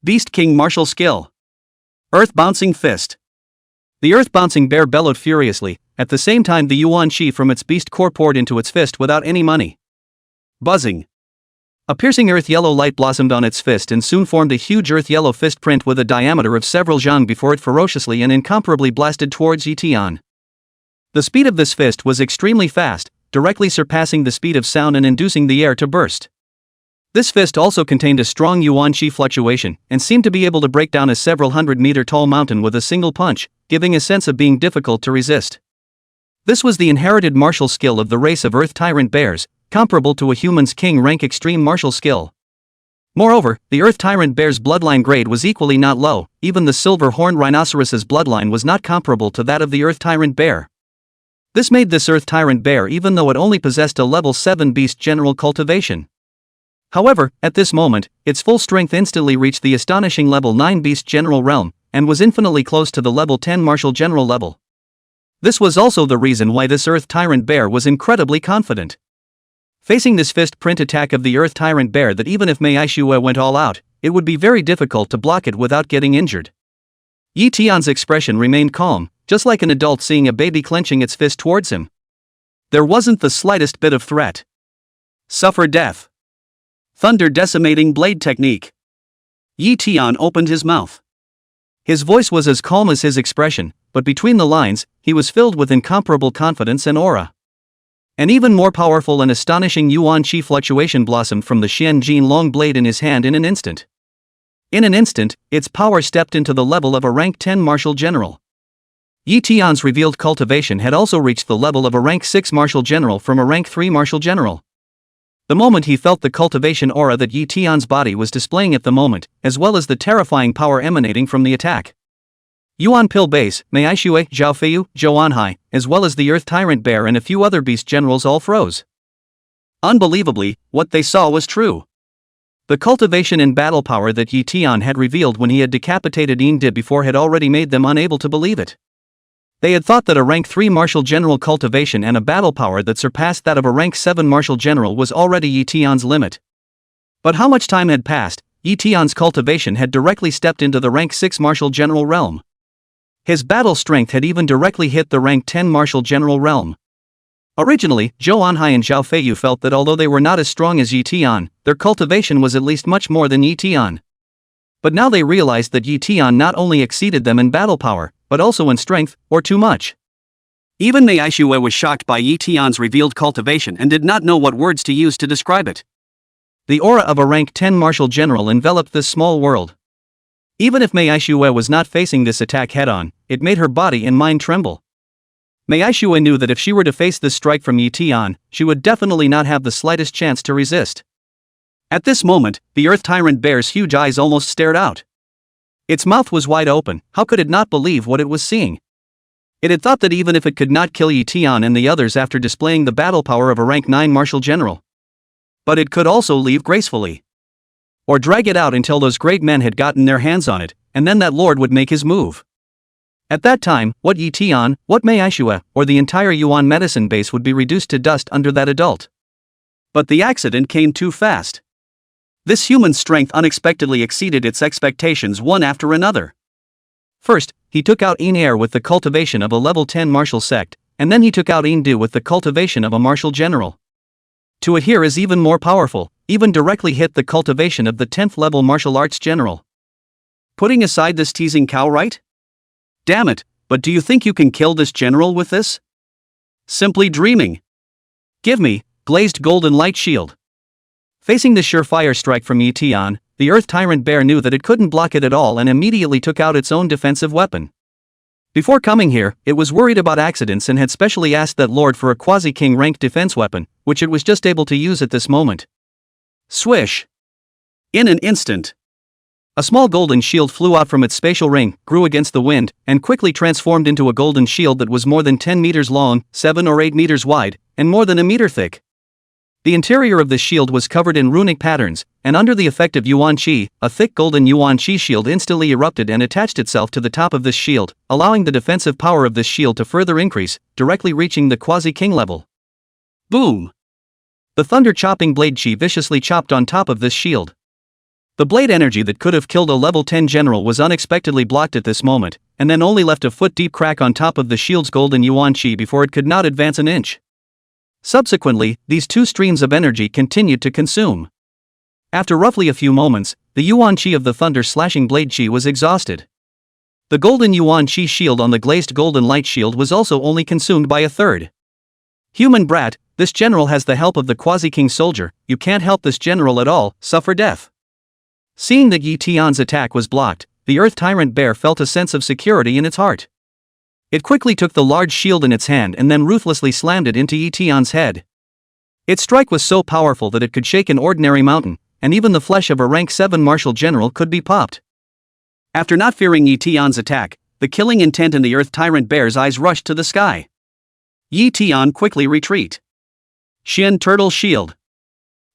Beast King martial skill. Earth Bouncing Fist. The Earth Bouncing Bear bellowed furiously, at the same time the Yuan Qi from its beast core poured into its fist without any money. Buzzing. A piercing earth yellow light blossomed on its fist and soon formed a huge earth yellow fist print with a diameter of several zhang before it ferociously and incomparably blasted towards Ye Tian. The speed of this fist was extremely fast, directly surpassing the speed of sound and inducing the air to burst. This fist also contained a strong Yuan Qi fluctuation, and seemed to be able to break down a several 100-meter tall mountain with a single punch, giving a sense of being difficult to resist. This was the inherited martial skill of the race of Earth Tyrant Bears, comparable to a human's king rank extreme martial skill. Moreover, the Earth Tyrant Bear's bloodline grade was equally not low, even the Silver Horned Rhinoceros's bloodline was not comparable to that of the Earth Tyrant Bear. This made this Earth Tyrant Bear even though it only possessed a level 7 beast general cultivation. However, at this moment, its full strength instantly reached the astonishing level 9 beast general realm, and was infinitely close to the level 10 martial general level. This was also the reason why this Earth Tyrant Bear was incredibly confident. Facing this fist print attack of the Earth Tyrant Bear that even if Mei Aishu went all out, it would be very difficult to block it without getting injured. Ye Tian's expression remained calm, just like an adult seeing a baby clenching its fist towards him. There wasn't the slightest bit of threat. Suffer death. Thunder decimating blade technique. Ye Tian opened his mouth. His voice was as calm as his expression, but between the lines, he was filled with incomparable confidence and aura. An even more powerful and astonishing Yuan Qi fluctuation blossomed from the Shenjin long blade in his hand in an instant. In an instant, its power stepped into the level of a rank 10 martial general. Ye Tian's revealed cultivation had also reached the level of a rank 6 martial general from a rank 3 martial general. The moment he felt the cultivation aura that Ye Tian's body was displaying at the moment, as well as the terrifying power emanating from the attack. Yuan Pill Base, Mei Aishu, Zhao Feiyu, Zhou Anhai, as well as the Earth Tyrant Bear and a few other beast generals all froze. Unbelievably, what they saw was true. The cultivation and battle power that Ye Tian had revealed when he had decapitated Yin Di before had already made them unable to believe it. They had thought that a rank 3 martial general cultivation and a battle power that surpassed that of a rank 7 martial general was already Ye Tian's limit. But how much time had passed, Ye Tian's cultivation had directly stepped into the rank 6 martial general realm. His battle strength had even directly hit the rank 10 martial general realm. Originally, Zhou Anhai and Zhao Feiyu felt that although they were not as strong as Ye Tian, their cultivation was at least much more than Ye Tian. But now they realized that Ye Tian not only exceeded them in battle power, but also in strength, or too much. Even Mei Aishue was shocked by Ye Tian's revealed cultivation and did not know what words to use to describe it. The aura of a rank 10 martial general enveloped this small world. Even if Mei Aishue was not facing this attack head-on, it made her body and mind tremble. Mei Aishue knew that if she were to face this strike from Ye Tian, she would definitely not have the slightest chance to resist. At this moment, the Earth Tyrant Bear's huge eyes almost stared out. Its mouth was wide open. How could it not believe what it was seeing? It had thought that even if it could not kill Ye Tian and the others after displaying the battle power of a rank 9 martial general, but it could also leave gracefully. Or drag it out until those great men had gotten their hands on it, and then that lord would make his move. At that time, what Ye Tian, what Mei Aishue, or the entire Yuan medicine base would be reduced to dust under that adult. But the accident came too fast. This human strength unexpectedly exceeded its expectations one after another. First, he took out In Air with the cultivation of a level 10 martial sect, and then he took out In Du with the cultivation of a martial general. To adhere is even more powerful, even directly hit the cultivation of the 10th level martial arts general. Putting aside this teasing cow, right? Damn it, but do you think you can kill this general with this? Simply dreaming. Give me, glazed golden light shield. Facing the surefire strike from Ye Tian, the Earth Tyrant Bear knew that it couldn't block it at all and immediately took out its own defensive weapon. Before coming here, it was worried about accidents and had specially asked that lord for a quasi-king ranked defense weapon, which it was just able to use at this moment. Swish! In an instant, a small golden shield flew out from its spatial ring, grew against the wind, and quickly transformed into a golden shield that was more than 10 meters long, 7 or 8 meters wide, and more than a meter thick. The interior of the shield was covered in runic patterns, and under the effect of Yuan Qi, a thick golden Yuan Qi shield instantly erupted and attached itself to the top of this shield, allowing the defensive power of this shield to further increase, directly reaching the quasi-king level. Boom! The thunder-chopping blade Qi viciously chopped on top of this shield. The blade energy that could have killed a level 10 general was unexpectedly blocked at this moment, and then only left a foot-deep crack on top of the shield's golden Yuan Qi before it could not advance an inch. Subsequently, these two streams of energy continued to consume. After roughly a few moments, the Yuan Qi of the thunder-slashing blade Qi was exhausted. The golden Yuan Qi shield on the glazed golden light shield was also only consumed by a third. Human brat, this general has the help of the quasi-king soldier, you can't help this general at all, suffer death. Seeing that Ye Tian's attack was blocked, the Earth Tyrant Bear felt a sense of security in its heart. It quickly took the large shield in its hand and then ruthlessly slammed it into Ye Tian's head. Its strike was so powerful that it could shake an ordinary mountain, and even the flesh of a rank 7 martial general could be popped. After not fearing Ye Tian's attack, the killing intent in the Earth Tyrant Bear's eyes rushed to the sky. Ye Tian quickly retreat. Shin Turtle Shield.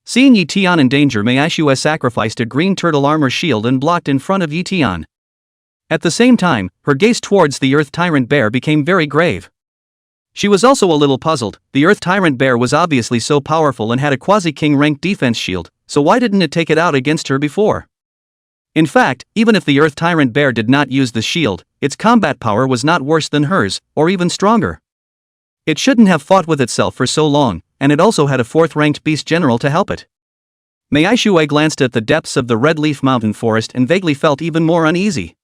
Seeing Ye Tian in danger, Mei Aishue sacrificed a green turtle armor shield and blocked in front of Ye Tian. At the same time, her gaze towards the Earth Tyrant Bear became very grave. She was also a little puzzled. The Earth Tyrant Bear was obviously so powerful and had a quasi-king ranked defense shield, so why didn't it take it out against her before? In fact, even if the Earth Tyrant Bear did not use the shield, its combat power was not worse than hers, or even stronger. It shouldn't have fought with itself for so long, and it also had a 4th-ranked beast general to help it. Mei Aishue glanced at the depths of the Red Leaf Mountain Forest and vaguely felt even more uneasy.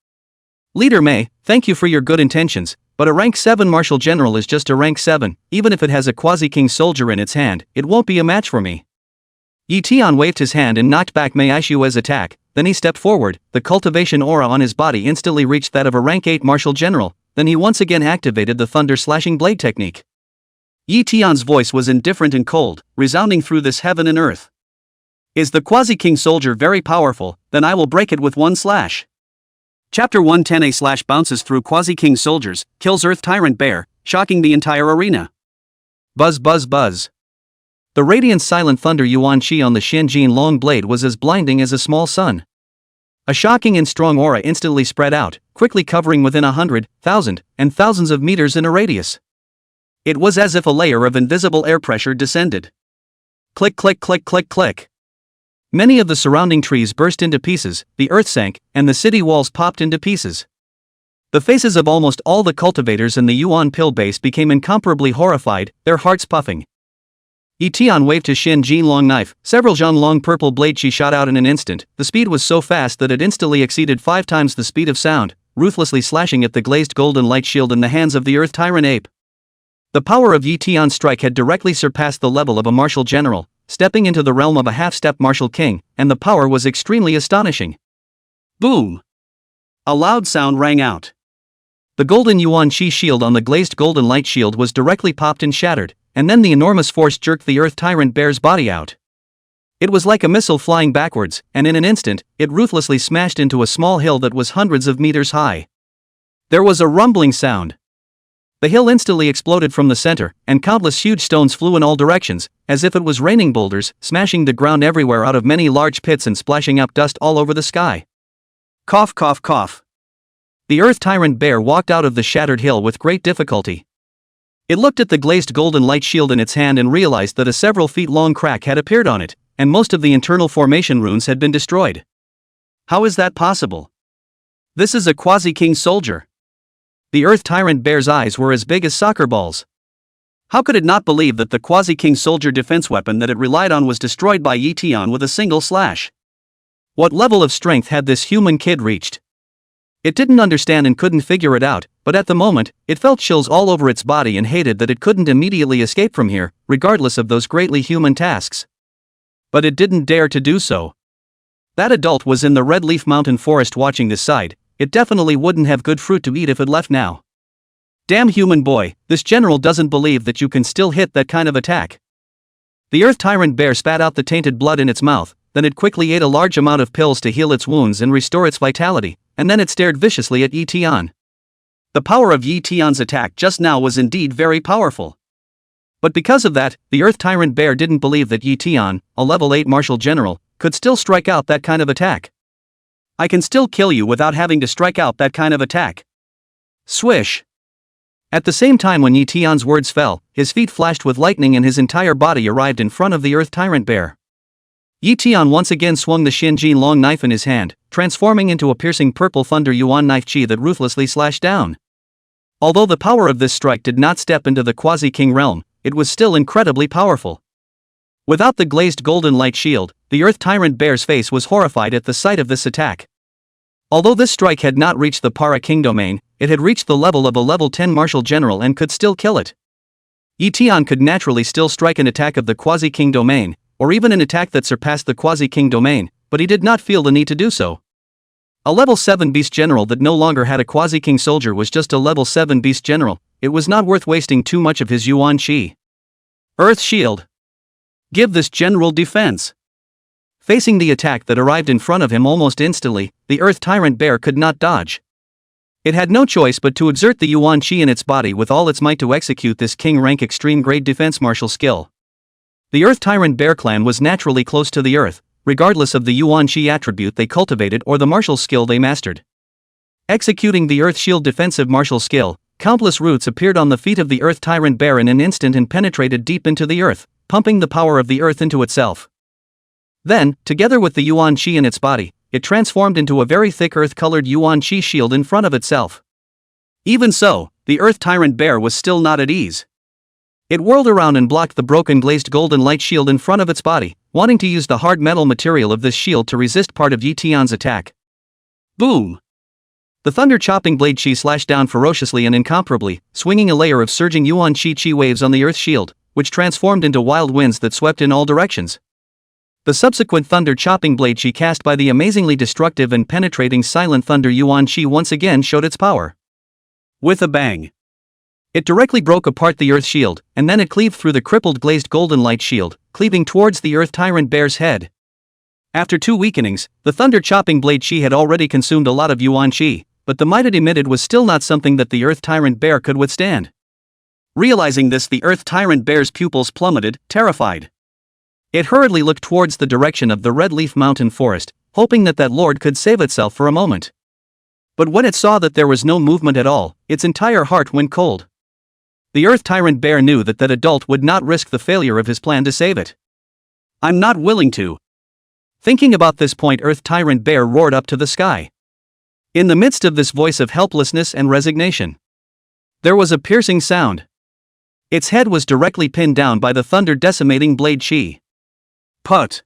Leader Mei, thank you for your good intentions, but a rank 7 martial general is just a rank 7, even if it has a quasi-king soldier in its hand, it won't be a match for me. Ye Tian waved his hand and knocked back Mei Aishue's attack, then he stepped forward, the cultivation aura on his body instantly reached that of a rank 8 martial general, then he once again activated the thunder-slashing blade technique. Ye Tian's voice was indifferent and cold, resounding through this heaven and earth. Is the quasi-king soldier very powerful? Then I will break it with one slash. Chapter 110A bounces through quasi-king soldiers, kills Earth Tyrant Bear, shocking the entire arena. Buzz buzz buzz. The radiant silent thunder Yuan Qi on the Shenjin long blade was as blinding as a small sun. A shocking and strong aura instantly spread out, quickly covering within 100, 1,000, and thousands of meters in a radius. It was as if a layer of invisible air pressure descended. Click click click click click. Many of the surrounding trees burst into pieces, the earth sank, and the city walls popped into pieces. The faces of almost all the cultivators in the Yuan Pill base became incomparably horrified, their hearts puffing. Ye Tian waved his Xin Jin long knife. Several zhang long purple blade chi shot out in an instant. The speed was so fast that it instantly exceeded 5 times the speed of sound, ruthlessly slashing at the glazed golden light shield in the hands of the Earth Tyrant ape. The power of Ye Tian's strike had directly surpassed the level of a martial general, stepping into the realm of a half-step martial king, and the power was extremely astonishing. Boom! A loud sound rang out. The golden Yuan Qi shield on the glazed golden light shield was directly popped and shattered, and then the enormous force jerked the Earth Tyrant bear's body out. It was like a missile flying backwards, and in an instant, it ruthlessly smashed into a small hill that was hundreds of meters high. There was a rumbling sound. The hill instantly exploded from the center, and countless huge stones flew in all directions, as if it was raining boulders, smashing the ground everywhere out of many large pits and splashing up dust all over the sky. Cough, cough, cough. The Earth Tyrant bear walked out of the shattered hill with great difficulty. It looked at the glazed golden light shield in its hand and realized that a several feet long crack had appeared on it, and most of the internal formation runes had been destroyed. How is that possible? This is a quasi-king soldier. The Earth Tyrant bear's eyes were as big as soccer balls. How could it not believe that the quasi-king soldier defense weapon that it relied on was destroyed by Ye Tian with a single slash? What level of strength had this human kid reached? It didn't understand and couldn't figure it out, but at the moment, it felt chills all over its body and hated that it couldn't immediately escape from here, regardless of those greatly human tasks. But it didn't dare to do so. That adult was in the Red Leaf Mountain forest watching this side. It definitely wouldn't have good fruit to eat if it left now. Damn human boy, this general doesn't believe that you can still hit that kind of attack. The Earth Tyrant bear spat out the tainted blood in its mouth, then it quickly ate a large amount of pills to heal its wounds and restore its vitality, and then it stared viciously at Ye Tian. The power of Ye Tian's attack just now was indeed very powerful. But because of that, the Earth Tyrant bear didn't believe that Ye Tian, a level 8 martial general, could still strike out that kind of attack. I can still kill you without having to strike out that kind of attack. Swish! At the same time when Ye Tian's words fell, his feet flashed with lightning and his entire body arrived in front of the Earth Tyrant bear. Ye Tian once again swung the Xin Jin long knife in his hand, transforming into a piercing purple thunder yuan knife chi that ruthlessly slashed down. Although the power of this strike did not step into the quasi-king realm, it was still incredibly powerful. Without the glazed golden light shield, the Earth Tyrant bear's face was horrified at the sight of this attack. Although this strike had not reached the para-king domain, it had reached the level of a level 10 martial general and could still kill it. Ye Tian could naturally still strike an attack of the quasi-king domain, or even an attack that surpassed the quasi-king domain, but he did not feel the need to do so. A level 7 beast general that no longer had a quasi-king soldier was just a level 7 beast general. It was not worth wasting too much of his yuan qi. Earth Shield. Give this general defense. Facing the attack that arrived in front of him almost instantly, the Earth Tyrant bear could not dodge. It had no choice but to exert the yuan qi in its body with all its might to execute this king rank extreme grade defense martial skill. The Earth Tyrant bear clan was naturally close to the earth, regardless of the yuan qi attribute they cultivated or the martial skill they mastered. Executing the Earth Shield defensive martial skill, countless roots appeared on the feet of the Earth Tyrant bear in an instant and penetrated deep into the earth, pumping the power of the earth into itself. Then, together with the yuan qi in its body, it transformed into a very thick earth-colored yuan qi shield in front of itself. Even so, the Earth Tyrant bear was still not at ease. It whirled around and blocked the broken glazed golden light shield in front of its body, wanting to use the hard metal material of this shield to resist part of Ye Tian's attack. Boom! The thunder-chopping blade chi slashed down ferociously and incomparably, swinging a layer of surging yuan qi waves on the earth shield, which transformed into wild winds that swept in all directions. The subsequent thunder-chopping blade chi cast by the amazingly destructive and penetrating silent thunder yuan qi once again showed its power. With a bang, it directly broke apart the earth shield, and then it cleaved through the crippled glazed golden light shield, cleaving towards the Earth Tyrant bear's head. After 2 weakenings, the thunder-chopping blade chi had already consumed a lot of yuan qi, but the might it emitted was still not something that the Earth Tyrant bear could withstand. Realizing this, the Earth Tyrant bear's pupils plummeted, terrified. It hurriedly looked towards the direction of the Red Leaf Mountain forest, hoping that lord could save itself for a moment. But when it saw that there was no movement at all, its entire heart went cold. The Earth Tyrant bear knew that adult would not risk the failure of his plan to save it. I'm not willing to. Thinking about this point, Earth Tyrant bear roared up to the sky. In the midst of this voice of helplessness and resignation, there was a piercing sound. Its head was directly pinned down by the thunder-decimating blade chi. Put!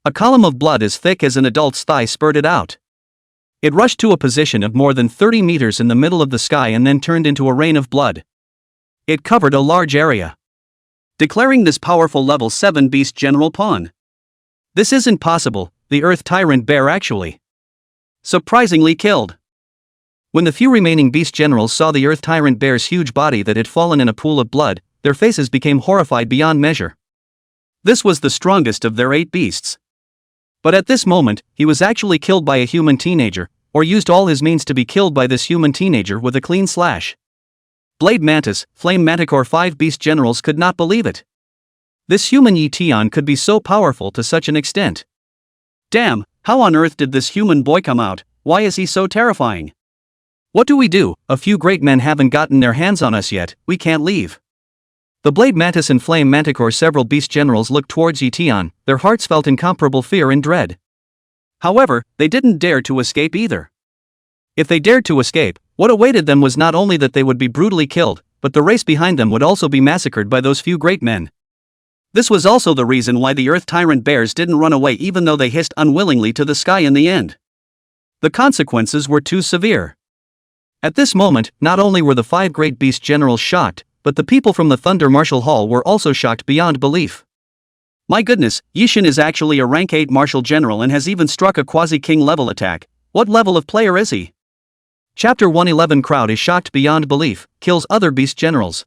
A column of blood as thick as an adult's thigh spurted out. It rushed to a position of more than 30 meters in the middle of the sky and then turned into a rain of blood. It covered a large area, declaring this powerful level 7 beast general pawn. This isn't possible, the Earth Tyrant Bear actually surprisingly killed. When the few remaining beast generals saw the Earth Tyrant Bear's huge body that had fallen in a pool of blood, their faces became horrified beyond measure. This was the strongest of their 8 beasts. But at this moment, he was actually killed by a human teenager, or used all his means to be killed by this human teenager with a clean slash. Blade Mantis, Flame Manticore 5 beast generals could not believe it. This human Ye Tian could be so powerful to such an extent. Damn, how on earth did this human boy come out? Why is he so terrifying? What do we do? A few great men haven't gotten their hands on us yet, we can't leave. The Blade Mantis and Flame Manticore several beast generals looked towards Ye Tian, their hearts felt incomparable fear and dread. However, they didn't dare to escape either. If they dared to escape, what awaited them was not only that they would be brutally killed, but the race behind them would also be massacred by those few great men. This was also the reason why the Earth Tyrant Bears didn't run away even though they hissed unwillingly to the sky in the end. The consequences were too severe. At this moment, not only were the 5 great beast generals shocked, but the people from the Thunder Martial Hall were also shocked beyond belief. My goodness, Ye Tian is actually a rank 8 martial general and has even struck a quasi-king level attack. What level of player is he? Chapter 111 Crowd is shocked beyond belief, kills other beast generals.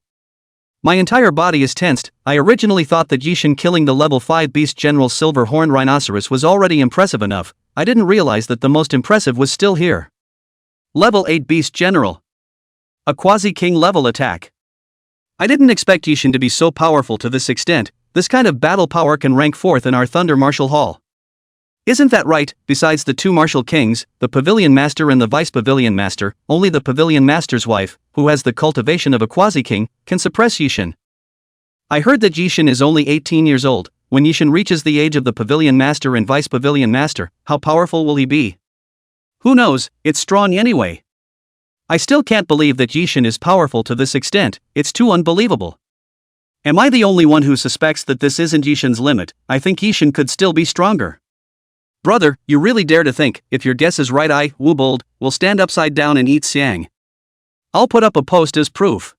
My entire body is tensed. I originally thought that Ye Tian killing the level 5 beast general Silver Horned Rhinoceros was already impressive enough. I didn't realize that the most impressive was still here. Level 8 beast general. A quasi-king level attack. I didn't expect Ye Tian to be so powerful to this extent. This kind of battle power can rank 4th in our Thunder Martial Hall. Isn't that right? Besides the 2 martial kings, the pavilion master and the vice pavilion master, only the pavilion master's wife, who has the cultivation of a quasi-king, can suppress Ye Tian. I heard that Ye Tian is only 18 years old. When Ye Tian reaches the age of the pavilion master and vice pavilion master, how powerful will he be? Who knows, it's strong anyway. I still can't believe that Ye Tian is powerful to this extent, it's too unbelievable. Am I the only one who suspects that this isn't Ye Tian's limit? I think Ye Tian could still be stronger. Brother, you really dare to think, if your guess is right I, Wu Bold, will stand upside down and eat Jiang. I'll put up a post as proof.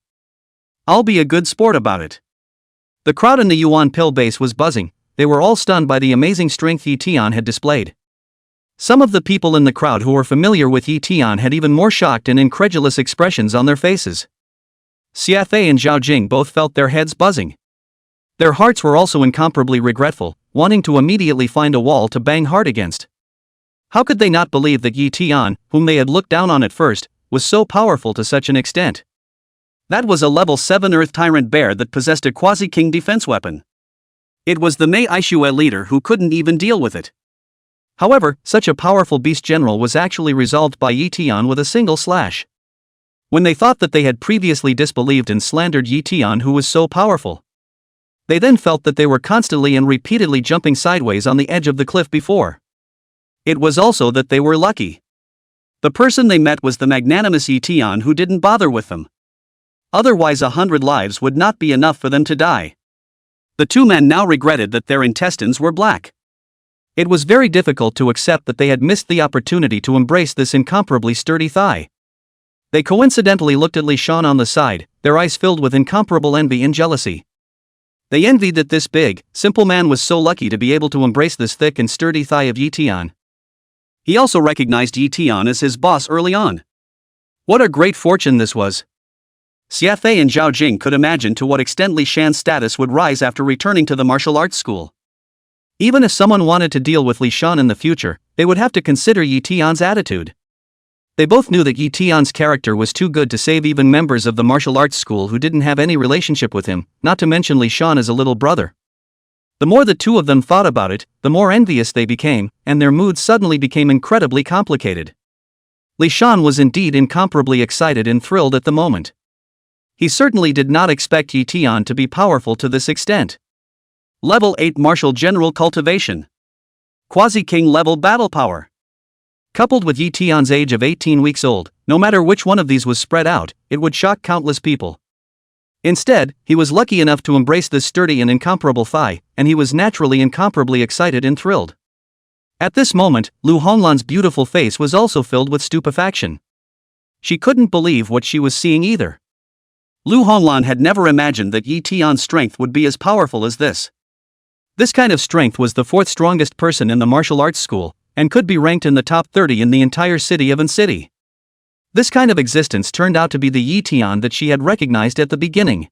I'll be a good sport about it. The crowd in the Yuan Pill base was buzzing, they were all stunned by the amazing strength Ye Tian had displayed. Some of the people in the crowd who were familiar with Ye Tian had even more shocked and incredulous expressions on their faces. Xia Fei and Zhao Jing both felt their heads buzzing. Their hearts were also incomparably regretful, wanting to immediately find a wall to bang hard against. How could they not believe that Ye Tian, whom they had looked down on at first, was so powerful to such an extent? That was a level 7 Earth Tyrant Bear that possessed a quasi-king defense weapon. It was the Mei Aishue leader who couldn't even deal with it. However, such a powerful beast general was actually resolved by Ye Tian with a single slash. When they thought that they had previously disbelieved and slandered Ye Tian who was so powerful, they then felt that they were constantly and repeatedly jumping sideways on the edge of the cliff before. It was also that they were lucky. The person they met was the magnanimous Ye Tian who didn't bother with them. Otherwise 100 lives would not be enough for them to die. The 2 men now regretted that their intestines were black. It was very difficult to accept that they had missed the opportunity to embrace this incomparably sturdy thigh. They coincidentally looked at Li Shan on the side, their eyes filled with incomparable envy and jealousy. They envied that this big, simple man was so lucky to be able to embrace this thick and sturdy thigh of Ye Tian. He also recognized Ye Tian as his boss early on. What a great fortune this was. Xia Fei and Zhao Jing could imagine to what extent Li Shan's status would rise after returning to the martial arts school. Even if someone wanted to deal with Li Shan in the future, they would have to consider Ye Tian's attitude. They both knew that Ye Tian's character was too good to save even members of the martial arts school who didn't have any relationship with him, not to mention Li Shan as a little brother. The more the 2 of them thought about it, the more envious they became, and their moods suddenly became incredibly complicated. Li Shan was indeed incomparably excited and thrilled at the moment. He certainly did not expect Ye Tian to be powerful to this extent. Level 8 Martial General Cultivation. Quasi-King level battle power. Coupled with Ye Tian's age of 18 weeks old, no matter which one of these was spread out, it would shock countless people. Instead, he was lucky enough to embrace this sturdy and incomparable thigh, and he was naturally incomparably excited and thrilled. At this moment, Lu Honglan's beautiful face was also filled with stupefaction. She couldn't believe what she was seeing either. Lu Honglan had never imagined that Ye Tian's strength would be as powerful as this. This kind of strength was the fourth strongest person in the martial arts school, and could be ranked in the top 30 in the entire city of An City. This kind of existence turned out to be the Ye Tian that she had recognized at the beginning.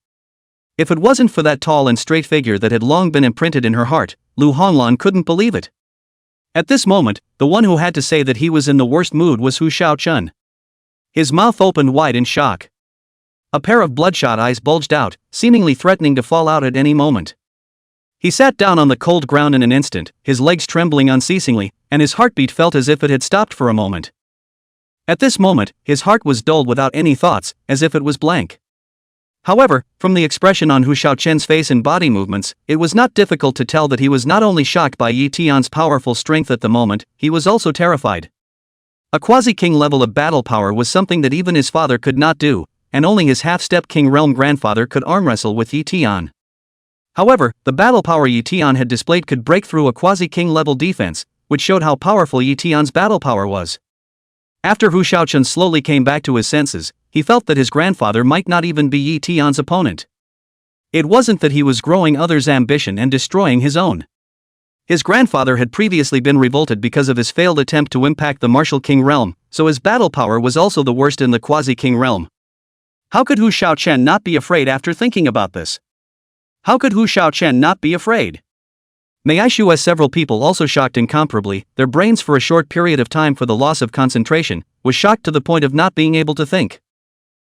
If it wasn't for that tall and straight figure that had long been imprinted in her heart, Lu Honglan couldn't believe it. At this moment, the one who had to say that he was in the worst mood was Hu Shaochun. His mouth opened wide in shock. A pair of bloodshot eyes bulged out, seemingly threatening to fall out at any moment. He sat down on the cold ground in an instant, his legs trembling unceasingly, and his heartbeat felt as if it had stopped for a moment. At this moment, his heart was dulled without any thoughts, as if it was blank. However, from the expression on Hu Shaochun's face and body movements, it was not difficult to tell that he was not only shocked by Ye Tian's powerful strength at the moment, he was also terrified. A quasi-king level of battle power was something that even his father could not do, and only his half-step king realm grandfather could arm wrestle with Ye Tian. However, the battle power Ye Tian had displayed could break through a quasi-king level defense, which showed how powerful Ye Tian's battle power was. After Hu Shaochun slowly came back to his senses, he felt that his grandfather might not even be Ye Tian's opponent. It wasn't that he was growing others' ambition and destroying his own. His grandfather had previously been revolted because of his failed attempt to impact the martial king realm, so his battle power was also the worst in the quasi-king realm. How could Hu Shaochun not be afraid after thinking about this? How could Hu Shaochun not be afraid? Meishu, as several people also shocked incomparably, their brains for a short period of time for the loss of concentration, was shocked to the point of not being able to think.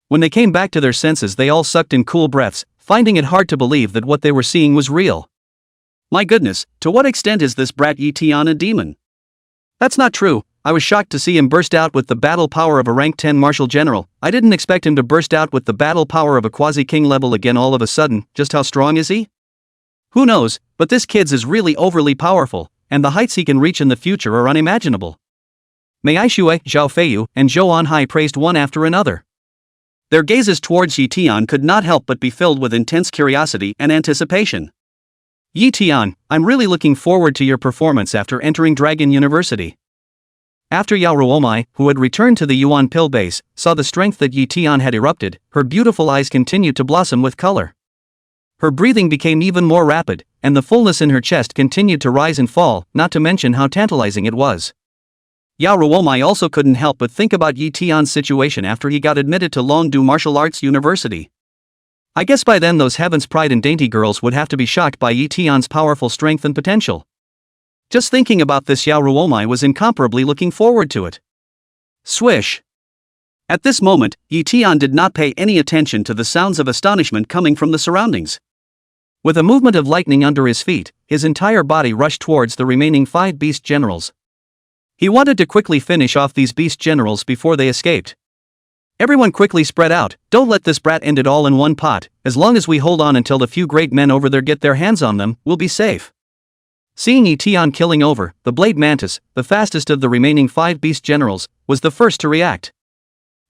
When they came back to their senses, they all sucked in cool breaths, finding it hard to believe that what they were seeing was real. My goodness, to what extent is this brat Ye Tian a demon? That's not true. I was shocked to see him burst out with the battle power of a rank 10 martial general. I didn't expect him to burst out with the battle power of a quasi-king level again all of a sudden. Just how strong is he? Who knows, but this kid's is really overly powerful, and the heights he can reach in the future are unimaginable. Meishue, Zhao Feiyu, and Zhou Anhai praised one after another. Their gazes towards Ye Tian could not help but be filled with intense curiosity and anticipation. Ye Tian, I'm really looking forward to your performance after entering Dragon University. After Yao Ruowu, who had returned to the Yuan Pill base, saw the strength that Ye Tian had erupted, her beautiful eyes continued to blossom with color. Her breathing became even more rapid, and the fullness in her chest continued to rise and fall, not to mention how tantalizing it was. Yao Ruowu also couldn't help but think about Ye Tian's situation after he got admitted to Longdu Martial Arts University. I guess by then those Heaven's Pride and dainty girls would have to be shocked by Ye Tian's powerful strength and potential. Just thinking about this, Yao Ruowu was incomparably looking forward to it. Swish! At this moment, Ye Tian did not pay any attention to the sounds of astonishment coming from the surroundings. With a movement of lightning under his feet, his entire body rushed towards the remaining 5 beast generals. He wanted to quickly finish off these beast generals before they escaped. Everyone quickly spread out, don't let this brat end it all in one pot. As long as we hold on until the few great men over there get their hands on them, we'll be safe. Seeing Ye Tian killing over, the Blade Mantis, the fastest of the remaining 5 beast generals, was the first to react.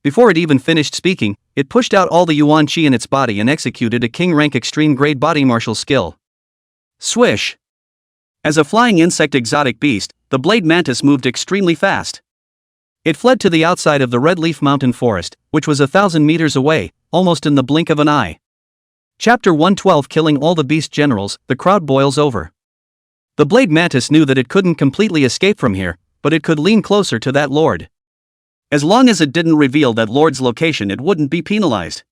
Before it even finished speaking, it pushed out all the Yuan Qi in its body and executed a king rank extreme grade body martial skill. Swish! As a flying insect exotic beast, the Blade Mantis moved extremely fast. It fled to the outside of the Red Leaf Mountain Forest, which was 1,000 meters away, almost in the blink of an eye. Chapter 112, Killing all the beast generals, the crowd boils over. The Blade Mantis knew that it couldn't completely escape from here, but it could lean closer to that lord. As long as it didn't reveal that lord's location, it wouldn't be penalized.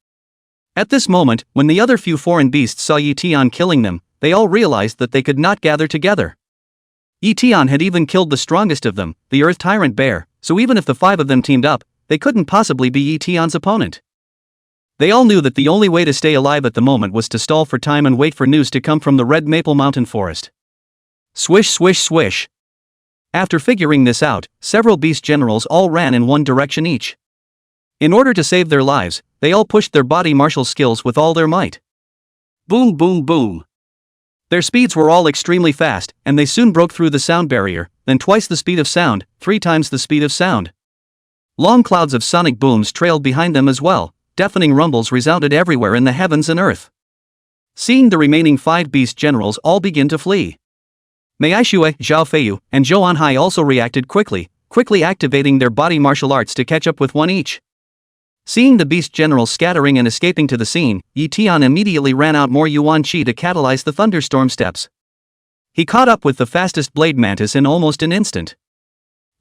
At this moment, when the other few foreign beasts saw Ye Tian killing them, they all realized that they could not gather together. Ye Tian had even killed the strongest of them, the Earth Tyrant Bear, so even if the 5 of them teamed up, they couldn't possibly be Ye Tian's opponent. They all knew that the only way to stay alive at the moment was to stall for time and wait for news to come from the Red Maple Mountain Forest. Swish, swish, swish. After figuring this out, several beast generals all ran in one direction each. In order to save their lives, they all pushed their body martial skills with all their might. Boom, boom, boom. Their speeds were all extremely fast, and they soon broke through the sound barrier, then twice the speed of sound, 3 times the speed of sound. Long clouds of sonic booms trailed behind them as well, deafening rumbles resounded everywhere in the heavens and earth. Seeing the remaining 5 beast generals all begin to flee, Mei Aishue, Zhao Feiyu, and Zhou Anhai also reacted quickly activating their body martial arts to catch up with one each. Seeing the beast generals scattering and escaping to the scene, Ye Tian immediately ran out more Yuan Qi to catalyze the thunderstorm steps. He caught up with the fastest blade mantis in almost an instant.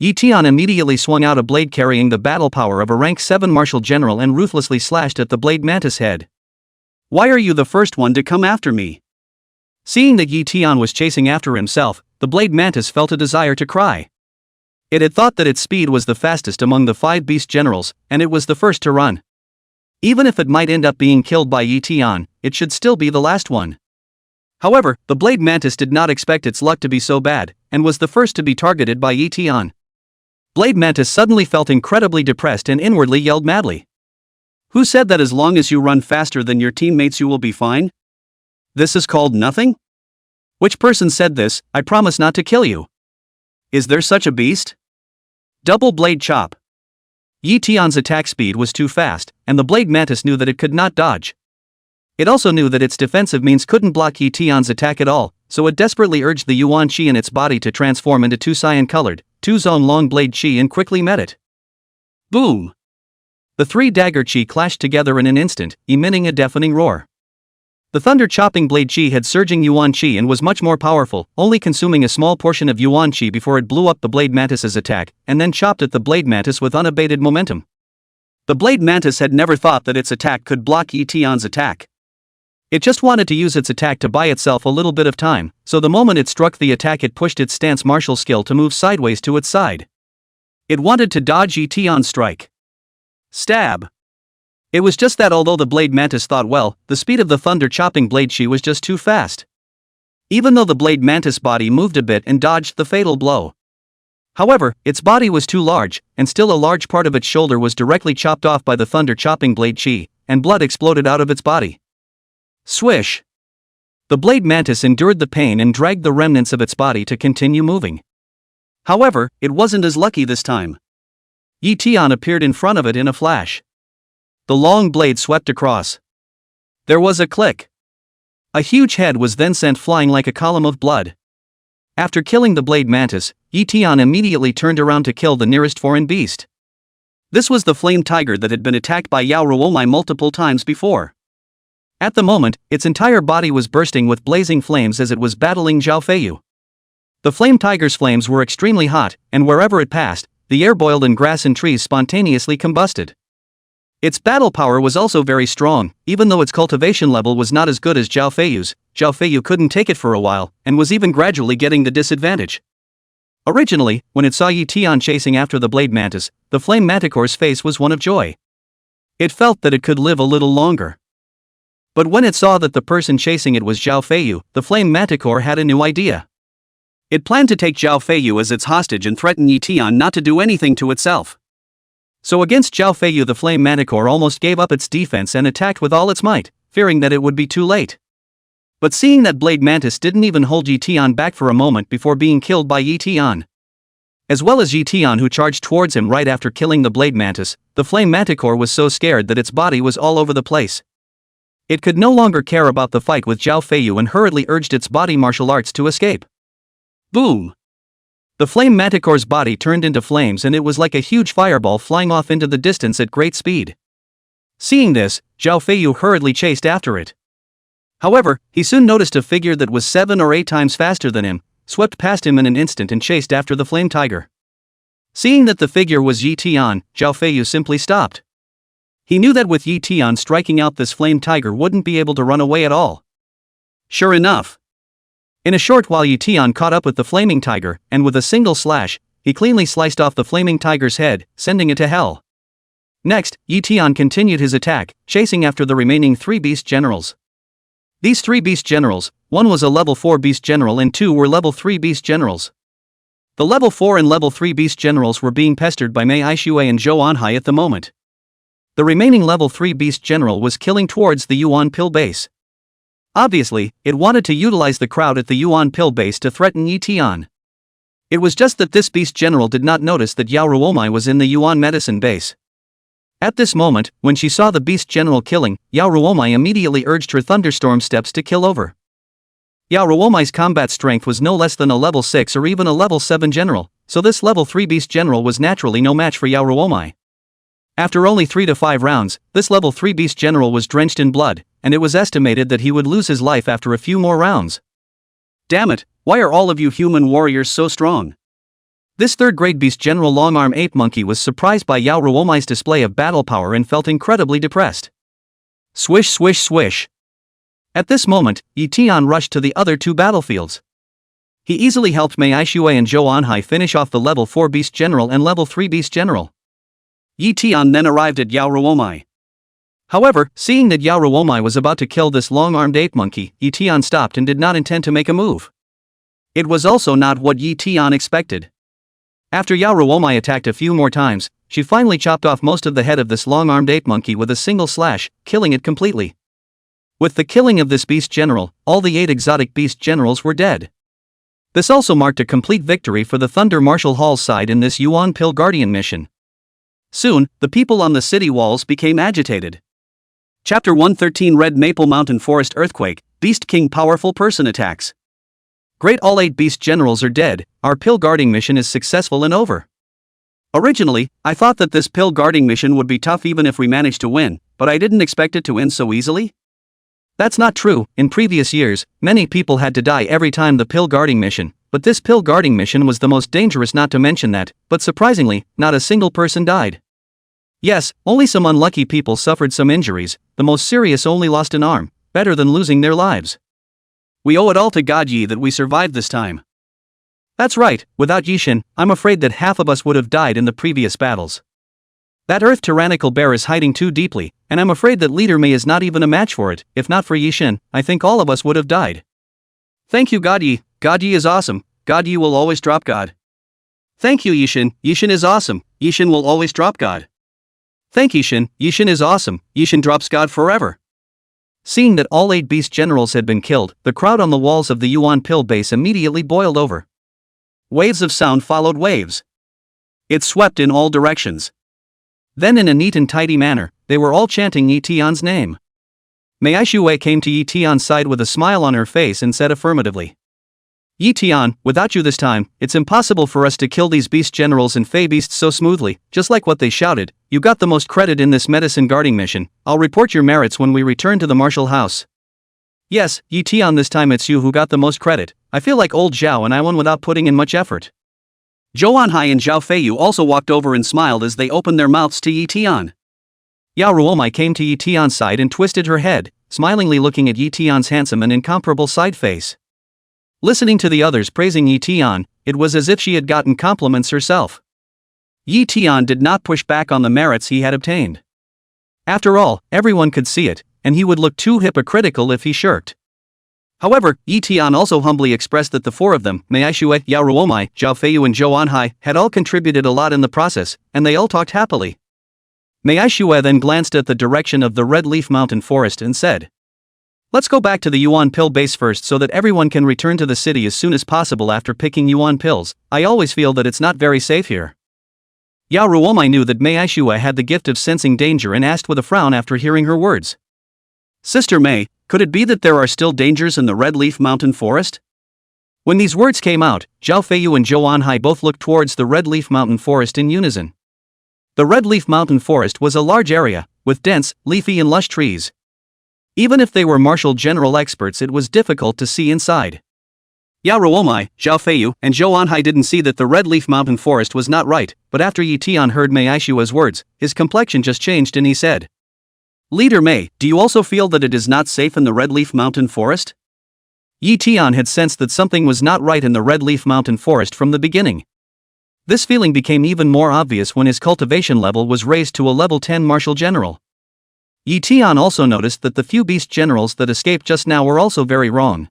Ye Tian immediately swung out a blade carrying the battle power of a rank 7 martial general and ruthlessly slashed at the blade mantis head. "Why are you the first one to come after me?" Seeing that Ye Tian was chasing after himself, the blade mantis felt a desire to cry. It had thought that its speed was the fastest among the 5 beast generals, and it was the first to run. Even if it might end up being killed by Ye Tian, it should still be the last one. However, the blade mantis did not expect its luck to be so bad, and was the first to be targeted by Ye Tian. Blade mantis suddenly felt incredibly depressed and inwardly yelled madly. "Who said that as long as you run faster than your teammates you will be fine? This is called nothing? Which person said this? I promise not to kill you. Is there such a beast?" Double blade chop. Ye Tian's attack speed was too fast, and the blade mantis knew that it could not dodge. It also knew that its defensive means couldn't block Ye Tian's attack at all, so it desperately urged the Yuan Qi in its body to transform into 2 cyan-colored, 2-zone long blade Qi and quickly met it. Boom! The 3 dagger Qi clashed together in an instant, emitting a deafening roar. The thunder-chopping blade Qi had surging Yuan Qi and was much more powerful, only consuming a small portion of Yuan Qi before it blew up the blade mantis's attack, and then chopped at the blade mantis with unabated momentum. The blade mantis had never thought that its attack could block Ye Tian's attack. It just wanted to use its attack to buy itself a little bit of time, so the moment it struck the attack it pushed its stance martial skill to move sideways to its side. It wanted to dodge Ye Tian's strike. Stab! It was just that although the blade mantis thought well, the speed of the thunder-chopping blade Qi was just too fast. Even though the blade mantis body moved a bit and dodged the fatal blow. However, its body was too large, and still a large part of its shoulder was directly chopped off by the thunder-chopping blade Qi, and blood exploded out of its body. Swish! The blade mantis endured the pain and dragged the remnants of its body to continue moving. However, it wasn't as lucky this time. Ye Tian appeared in front of it in a flash. The long blade swept across. There was a click. A huge head was then sent flying like a column of blood. After killing the blade mantis, Ye Tian immediately turned around to kill the nearest foreign beast. This was the flame tiger that had been attacked by Yao Ruowu multiple times before. At the moment, its entire body was bursting with blazing flames as it was battling Zhao Feiyu. The flame tiger's flames were extremely hot, and wherever it passed, the air boiled and grass and trees spontaneously combusted. Its battle power was also very strong, even though its cultivation level was not as good as Zhao Feiyu's. Zhao Feiyu couldn't take it for a while, and was even gradually getting the disadvantage. Originally, when it saw Ye Tian chasing after the blade mantis, the flame manticore's face was one of joy. It felt that it could live a little longer. But when it saw that the person chasing it was Zhao Feiyu, the flame manticore had a new idea. It planned to take Zhao Feiyu as its hostage and threaten Ye Tian not to do anything to itself. So against Zhao Feiyu the flame manticore almost gave up its defense and attacked with all its might, fearing that it would be too late. But seeing that blade mantis didn't even hold Ye Tian back for a moment before being killed by Ye Tian, as well as Ye Tian who charged towards him right after killing the blade mantis, the flame manticore was so scared that its body was all over the place. It could no longer care about the fight with Zhao Feiyu and hurriedly urged its body martial arts to escape. Boom! The flame manticore's body turned into flames and it was like a huge fireball flying off into the distance at great speed. Seeing this, Zhao Feiyu hurriedly chased after it. However, he soon noticed a figure that was 7 or 8 times faster than him, swept past him in an instant and chased after the flame tiger. Seeing that the figure was Ye Tian, Zhao Feiyu simply stopped. He knew that with Ye Tian striking out this flame tiger wouldn't be able to run away at all. Sure enough. In a short while Ye Tian caught up with the flaming tiger, and with a single slash, he cleanly sliced off the flaming tiger's head, sending it to hell. Next, Ye Tian continued his attack, chasing after the remaining 3 beast generals. These 3 beast generals, one was a level 4 beast general and 2 were level 3 beast generals. The level 4 and level 3 beast generals were being pestered by Mei Aishue and Zhou Anhai at the moment. The remaining level 3 beast general was killing towards the Yuan Pill base. Obviously, it wanted to utilize the crowd at the Yuan Pill base to threaten Ye Tian. It was just that this beast general did not notice that Yao Ruowu was in the Yuan medicine base. At this moment, when she saw the beast general killing, Yao Ruowu immediately urged her thunderstorm steps to kill over. Yao Ruowu's combat strength was no less than a level 6 or even a level 7 general, so this level 3 beast general was naturally no match for Yao Ruowu. After only 3 to 5 rounds, this level 3 beast general was drenched in blood, and it was estimated that he would lose his life after a few more rounds. Damn it, why are all of you human warriors so strong? This third-grade beast general long-arm ape monkey was surprised by Yao Ruowu's display of battle power and felt incredibly depressed. Swish swish swish. At this moment, Ye Tian rushed to the other 2 battlefields. He easily helped Mei Aishui and Zhou Anhai finish off the level 4 beast general and level 3 beast general. Ye Tian then arrived at Yao Ruowu. However, seeing that Yao Ruowu was about to kill this long-armed ape monkey, Ye Tian stopped and did not intend to make a move. It was also not what Ye Tian expected. After Yao Ruowu attacked a few more times, she finally chopped off most of the head of this long-armed ape monkey with a single slash, killing it completely. With the killing of this beast general, all the 8 exotic beast generals were dead. This also marked a complete victory for the Thunder Martial Hall's side in this Yuan Pill Guardian mission. Soon, the people on the city walls became agitated. Chapter 113 Red Maple Mountain Forest Earthquake, Beast King Powerful Person Attacks. Great, all 8 beast generals are dead, our pill guarding mission is successful and over. Originally, I thought that this pill guarding mission would be tough even if we managed to win, but I didn't expect it to end so easily. That's not true. In previous years, many people had to die every time the pill guarding mission, but this pill guarding mission was the most dangerous, not to mention that, but surprisingly, not a single person died. Yes, only some unlucky people suffered some injuries, the most serious only lost an arm, better than losing their lives. We owe it all to God Yi that we survived this time. That's right, without Yishin, I'm afraid that half of us would have died in the previous battles. That earth tyrannical bear is hiding too deeply, and I'm afraid that Leader Mei is not even a match for it. If not for Yishin, I think all of us would have died. Thank you God Yi. God Yi is awesome. God Yi will always drop God. Thank you Yishin. Yishin is awesome. Yishin will always drop God. Thank Yishin. Yishin is awesome. Yishin drops God forever. Seeing that all 8 beast generals had been killed, the crowd on the walls of the Yuan Pill base immediately boiled over. Waves of sound followed waves. It swept in all directions. Then in a neat and tidy manner, they were all chanting Ye Tian's name. Mei Aishui came to Ye Tian's side with a smile on her face and said affirmatively. Ye Tian, without you this time, it's impossible for us to kill these beast generals and fey beasts so smoothly, just like what they shouted. You got the most credit in this medicine guarding mission. I'll report your merits when we return to the martial house. Yes, Ye Tian, this time it's you who got the most credit. I feel like old Zhao and I won without putting in much effort. Zhou Anhai and Zhao Feiyu also walked over and smiled as they opened their mouths to Ye Tian. Yao Ruowu came to Ye Tian's side and twisted her head, smilingly looking at Ye Tian's handsome and incomparable side face. Listening to the others praising Ye Tian, it was as if she had gotten compliments herself. Ye Tian did not push back on the merits he had obtained. After all, everyone could see it, and he would look too hypocritical if he shirked. However, Ye Tian also humbly expressed that the 4 of them, Mei Aishui, Yao Ruowu, Zhao Feiyu and Zhou Anhai, had all contributed a lot in the process, and they all talked happily. Mei Aishui then glanced at the direction of the Red Leaf Mountain Forest and said, Let's go back to the Yuan Pill base first so that everyone can return to the city as soon as possible after picking Yuan Pills. I always feel that it's not very safe here. Yao Ruowu knew that Mei Aishui had the gift of sensing danger and asked with a frown after hearing her words. Sister Mei, could it be that there are still dangers in the Red Leaf Mountain Forest? When these words came out, Zhao Feiyu and Zhou Anhai both looked towards the Red Leaf Mountain Forest in unison. The Red Leaf Mountain Forest was a large area, with dense, leafy and lush trees. Even if they were martial general experts, it was difficult to see inside. Yao Ruowu, Zhao Feiyu, and Zhou Anhai didn't see that the Red Leaf Mountain Forest was not right, but after Ye Tian heard Mei Aishui's words, his complexion just changed and he said, Leader Mei, do you also feel that it is not safe in the Red Leaf Mountain Forest? Ye Tian had sensed that something was not right in the Red Leaf Mountain Forest from the beginning. This feeling became even more obvious when his cultivation level was raised to a level 10 martial general. Ye Tian also noticed that the few beast generals that escaped just now were also very wrong.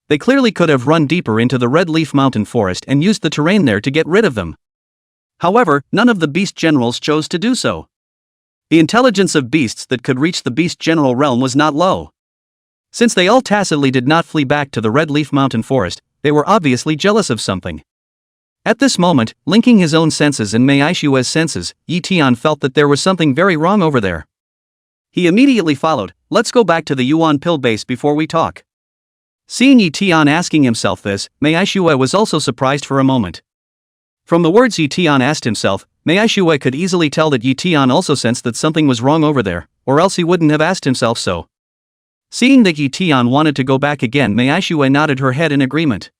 They clearly could have run deeper into the Red Leaf Mountain Forest and used the terrain there to get rid of them. However, none of the beast generals chose to do so. The intelligence of beasts that could reach the beast general realm was not low. Since they all tacitly did not flee back to the Red Leaf Mountain Forest, they were obviously jealous of something. At this moment, linking his own senses and Mei Aishue's senses, Ye Tian felt that there was something very wrong over there. He immediately followed. Let's go back to the Yuan pill base before we talk. Seeing Ye Tian asking himself this, Mei Aishue was also surprised for a moment. From the words Ye Tian asked himself, Mei Aishue could easily tell that Ye Tian also sensed that something was wrong over there, or else he wouldn't have asked himself so. Seeing that Ye Tian wanted to go back again, Mei Aishue nodded her head in agreement.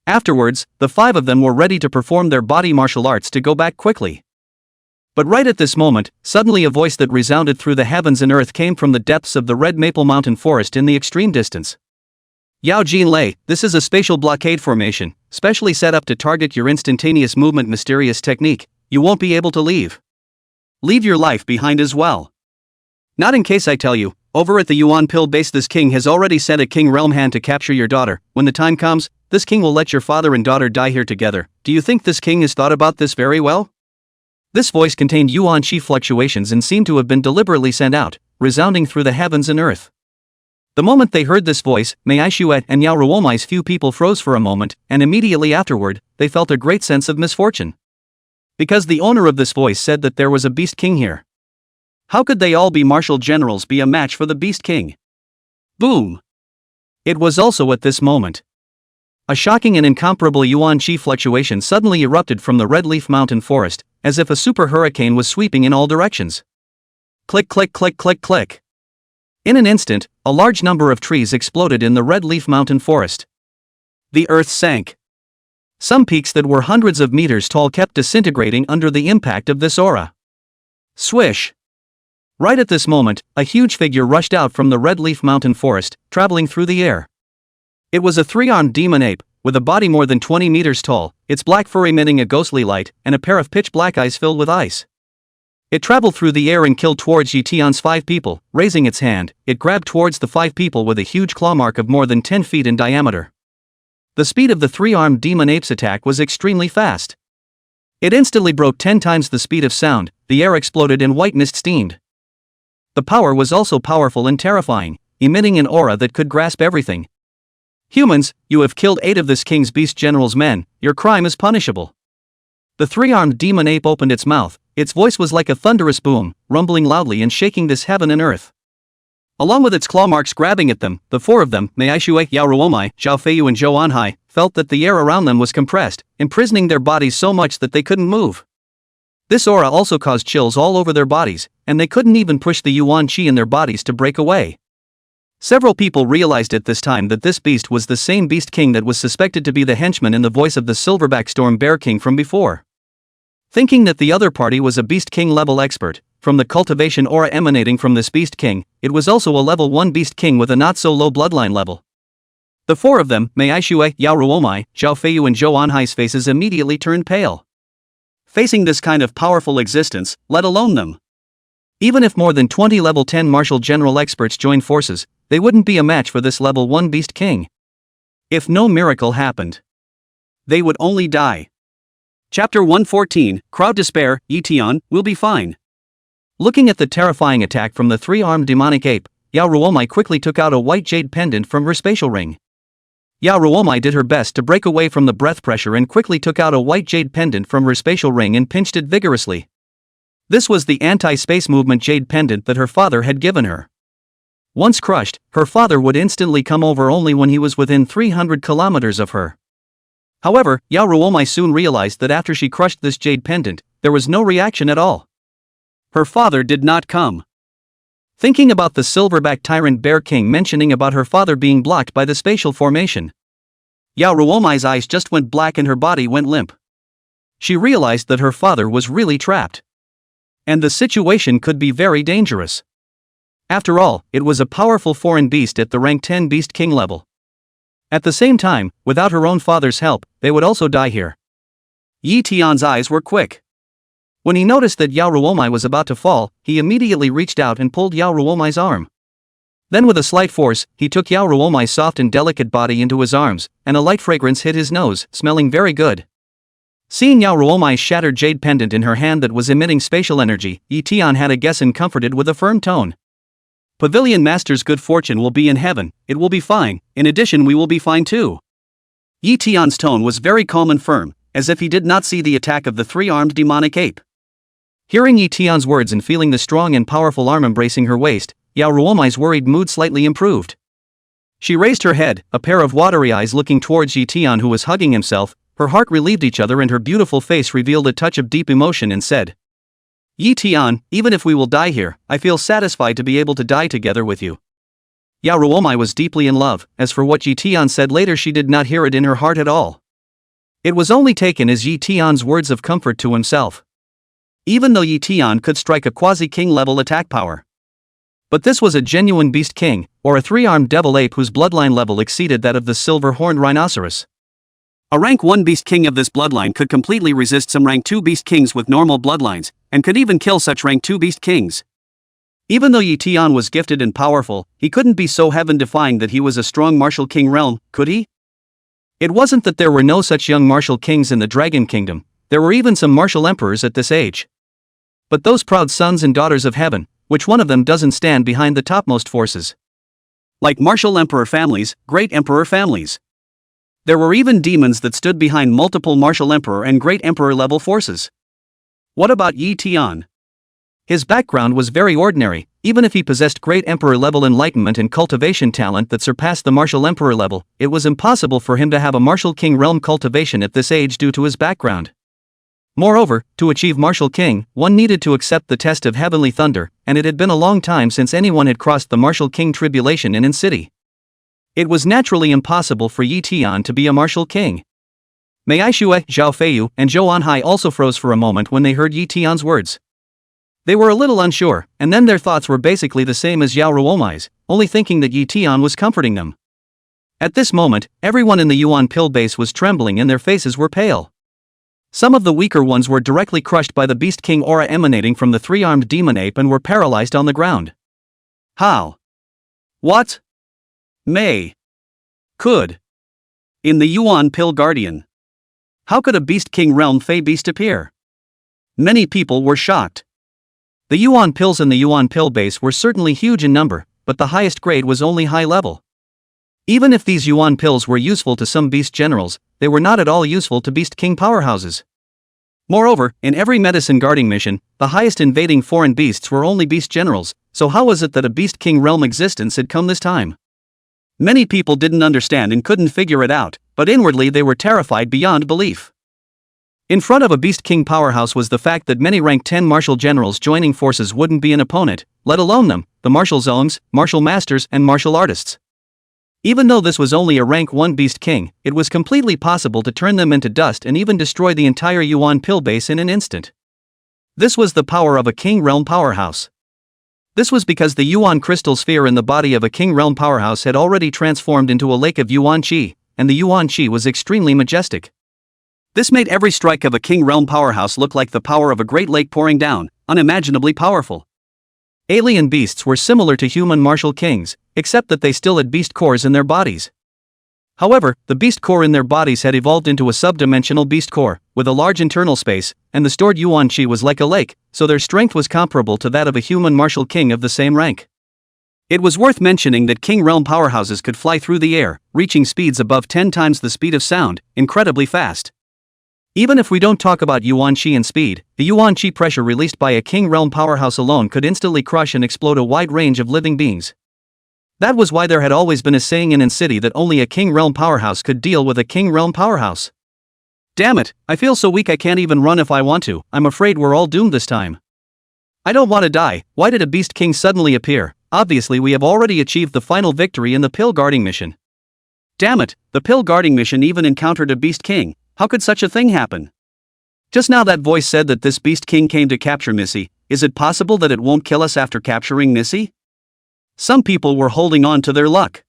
Afterwards, the five of them were ready to perform their body martial arts to go back quickly. But right at this moment, suddenly a voice that resounded through the heavens and earth came from the depths of the Red Maple Mountain forest in the extreme distance. Yao Jinlei, this is a spatial blockade formation, specially set up to target your instantaneous movement mysterious technique. You won't be able to leave. Leave your life behind as well. Not in case I tell you, over at the Yuan pill base this king has already sent a king realm hand to capture your daughter. When the time comes, this king will let your father and daughter die here together. Do you think this king has thought about this very well? This voice contained Yuan chi fluctuations and seemed to have been deliberately sent out, resounding through the heavens and earth. The moment they heard this voice, Mei Aishuet and Yao Ruomu's few people froze for a moment, and immediately afterward, they felt a great sense of misfortune. Because the owner of this voice said that there was a beast king here. How could they all be martial generals be a match for the beast king? Boom! It was also at this moment. A shocking and incomparable Yuan chi fluctuation suddenly erupted from the Red Leaf Mountain forest, as if a super hurricane was sweeping in all directions. Click click click click click. In an instant, a large number of trees exploded in the Red Leaf Mountain forest. The earth sank. Some peaks that were hundreds of meters tall kept disintegrating under the impact of this aura. Swish! Right at this moment, a huge figure rushed out from the Red Leaf Mountain forest, traveling through the air. It was a three-armed demon ape, with a body more than 20 meters tall, its black fur emitting a ghostly light, and a pair of pitch-black eyes filled with ice. It traveled through the air and killed towards Ye Tian's 5 people. Raising its hand, it grabbed towards the 5 people with a huge claw mark of more than 10 feet in diameter. The speed of the three-armed demon ape's attack was extremely fast. It instantly broke 10 times the speed of sound. The air exploded and white mist steamed. The power was also powerful and terrifying, emitting an aura that could grasp everything. Humans, you have killed 8 of this king's beast general's men. Your crime is punishable. The three-armed demon ape opened its mouth. Its voice was like a thunderous boom, rumbling loudly and shaking this heaven and earth. Along with its claw marks grabbing at them, the 4 of them, Mei Aishue, Yao Ruowu, Zhao Feiyu and Zhou Anhai, felt that the air around them was compressed, imprisoning their bodies so much that they couldn't move. This aura also caused chills all over their bodies, and they couldn't even push the Yuan chi in their bodies to break away. Several people realized at this time that this beast was the same beast king that was suspected to be the henchman in the voice of the silverback storm bear king from before. Thinking that the other party was a beast king level expert, from the cultivation aura emanating from this beast king, it was also a level 1 beast king with a not so low bloodline level. The 4 of them, Mei Aishue, Yao Ruowu, Zhao Feiyu and Zhou Anhai's faces immediately turned pale. Facing this kind of powerful existence, let alone them. Even if more than 20 level 10 martial general experts joined forces, they wouldn't be a match for this level 1 beast king. If no miracle happened, they would only die. Chapter 114, Crowd Despair, Ye Tian, will be fine. Looking at the terrifying attack from the 3-armed demonic ape, Yao Ruowu quickly took out a white jade pendant from her spatial ring. Yao Ruowu did her best to break away from the breath pressure and quickly took out a white jade pendant from her spatial ring and pinched it vigorously. This was the anti-space movement jade pendant that her father had given her. Once crushed, her father would instantly come over only when he was within 300 kilometers of her. However, Yao Ruowu soon realized that after she crushed this jade pendant, there was no reaction at all. Her father did not come. Thinking about the silverback tyrant bear king mentioning about her father being blocked by the spatial formation, Yao Ruomu's eyes just went black and her body went limp. She realized that her father was really trapped. And the situation could be very dangerous. After all, it was a powerful foreign beast at the rank 10 beast king level. At the same time, without her own father's help, they would also die here. Ye Tian's eyes were quick. When he noticed that Yao Ruowu was about to fall, he immediately reached out and pulled Yao Ruomu's arm. Then with a slight force, he took Yao Ruomu's soft and delicate body into his arms, and a light fragrance hit his nose, smelling very good. Seeing Yao Ruomu's shattered jade pendant in her hand that was emitting spatial energy, Ye Tian had a guess and comforted with a firm tone. Pavilion Master's good fortune will be in heaven, it will be fine, in addition we will be fine too. Ye Tian's tone was very calm and firm, as if he did not see the attack of the three-armed demonic ape. Hearing Ye Tian's words and feeling the strong and powerful arm embracing her waist, Yao Ruomu's worried mood slightly improved. She raised her head, a pair of watery eyes looking towards Ye Tian, who was hugging himself. Her heart relieved each other and her beautiful face revealed a touch of deep emotion, and said, "Ye Tian, even if we will die here, I feel satisfied to be able to die together with you." Yao Ruowu was deeply in love. As for what Ye Tian said later, she did not hear it in her heart at all. It was only taken as Ye Tian's words of comfort to himself. Even though Ye Tian could strike a quasi-king level attack power, but this was a genuine beast king, or a three-armed devil ape whose bloodline level exceeded that of the silver-horned rhinoceros. A rank 1 beast king of this bloodline could completely resist some rank 2 beast kings with normal bloodlines, and could even kill such rank 2 beast kings. Even though Ye Tian was gifted and powerful, he couldn't be so heaven-defying that he was a strong martial king realm, could he? It wasn't that there were no such young martial kings in the Dragon Kingdom, there were even some martial emperors at this age. But those proud sons and daughters of heaven, which one of them doesn't stand behind the topmost forces? Like martial emperor families, great emperor families. There were even demons that stood behind multiple martial emperor and great emperor level forces. What about Ye Tian? His background was very ordinary. Even if he possessed great emperor level enlightenment and cultivation talent that surpassed the martial emperor level, it was impossible for him to have a martial king realm cultivation at this age due to his background. Moreover, to achieve martial king, one needed to accept the test of heavenly thunder, and it had been a long time since anyone had crossed the martial king tribulation in city. It was naturally impossible for Ye Tian to be a martial king. Mei Aishue, Zhao Feiyu, and Zhou Anhai also froze for a moment when they heard Ye Tian's words. They were a little unsure, and then their thoughts were basically the same as Yao Ruomu's, only thinking that Ye Tian was comforting them. At this moment, everyone in the Yuan pill base was trembling and their faces were pale. Some of the weaker ones were directly crushed by the Beast King aura emanating from the three-armed demon ape and were paralyzed on the ground. How? What? May. Could. In the Yuan Pill Guardian. How could a Beast King realm Fey beast appear? Many people were shocked. The Yuan pills in the Yuan pill base were certainly huge in number, but the highest grade was only high level. Even if these Yuan pills were useful to some beast generals, they were not at all useful to Beast King powerhouses. Moreover, in every medicine guarding mission, the highest invading foreign beasts were only beast generals, so how was it that a Beast King realm existence had come this time? Many people didn't understand and couldn't figure it out, but inwardly they were terrified beyond belief. In front of a Beast King powerhouse was the fact that many rank 10 martial generals joining forces wouldn't be an opponent, let alone them, the martial zones, martial masters and martial artists. Even though this was only a rank 1 Beast King, it was completely possible to turn them into dust and even destroy the entire Yuan pill base in an instant. This was the power of a King realm powerhouse. This was because the Yuan crystal sphere in the body of a King realm powerhouse had already transformed into a lake of Yuan Qi, and the Yuan Qi was extremely majestic. This made every strike of a King realm powerhouse look like the power of a great lake pouring down, unimaginably powerful. Alien beasts were similar to human martial kings, except that they still had beast cores in their bodies. However, the beast core in their bodies had evolved into a subdimensional beast core, with a large internal space, and the stored Yuan Qi was like a lake, so their strength was comparable to that of a human martial king of the same rank. It was worth mentioning that King realm powerhouses could fly through the air, reaching speeds above 10 times the speed of sound, incredibly fast. Even if we don't talk about Yuan Qi and speed, the Yuan Qi pressure released by a King realm powerhouse alone could instantly crush and explode a wide range of living beings. That was why there had always been a saying in city that only a King realm powerhouse could deal with a King realm powerhouse. Damn it, I feel so weak I can't even run if I want to. I'm afraid we're all doomed this time. I don't want to die. Why did a Beast King suddenly appear? Obviously we have already achieved the final victory in the pill guarding mission. Damn it, the pill guarding mission even encountered a Beast King. How could such a thing happen? Just now that voice said that this Beast King came to capture Missy. Is it possible that it won't kill us after capturing Missy? Some people were holding on to their luck.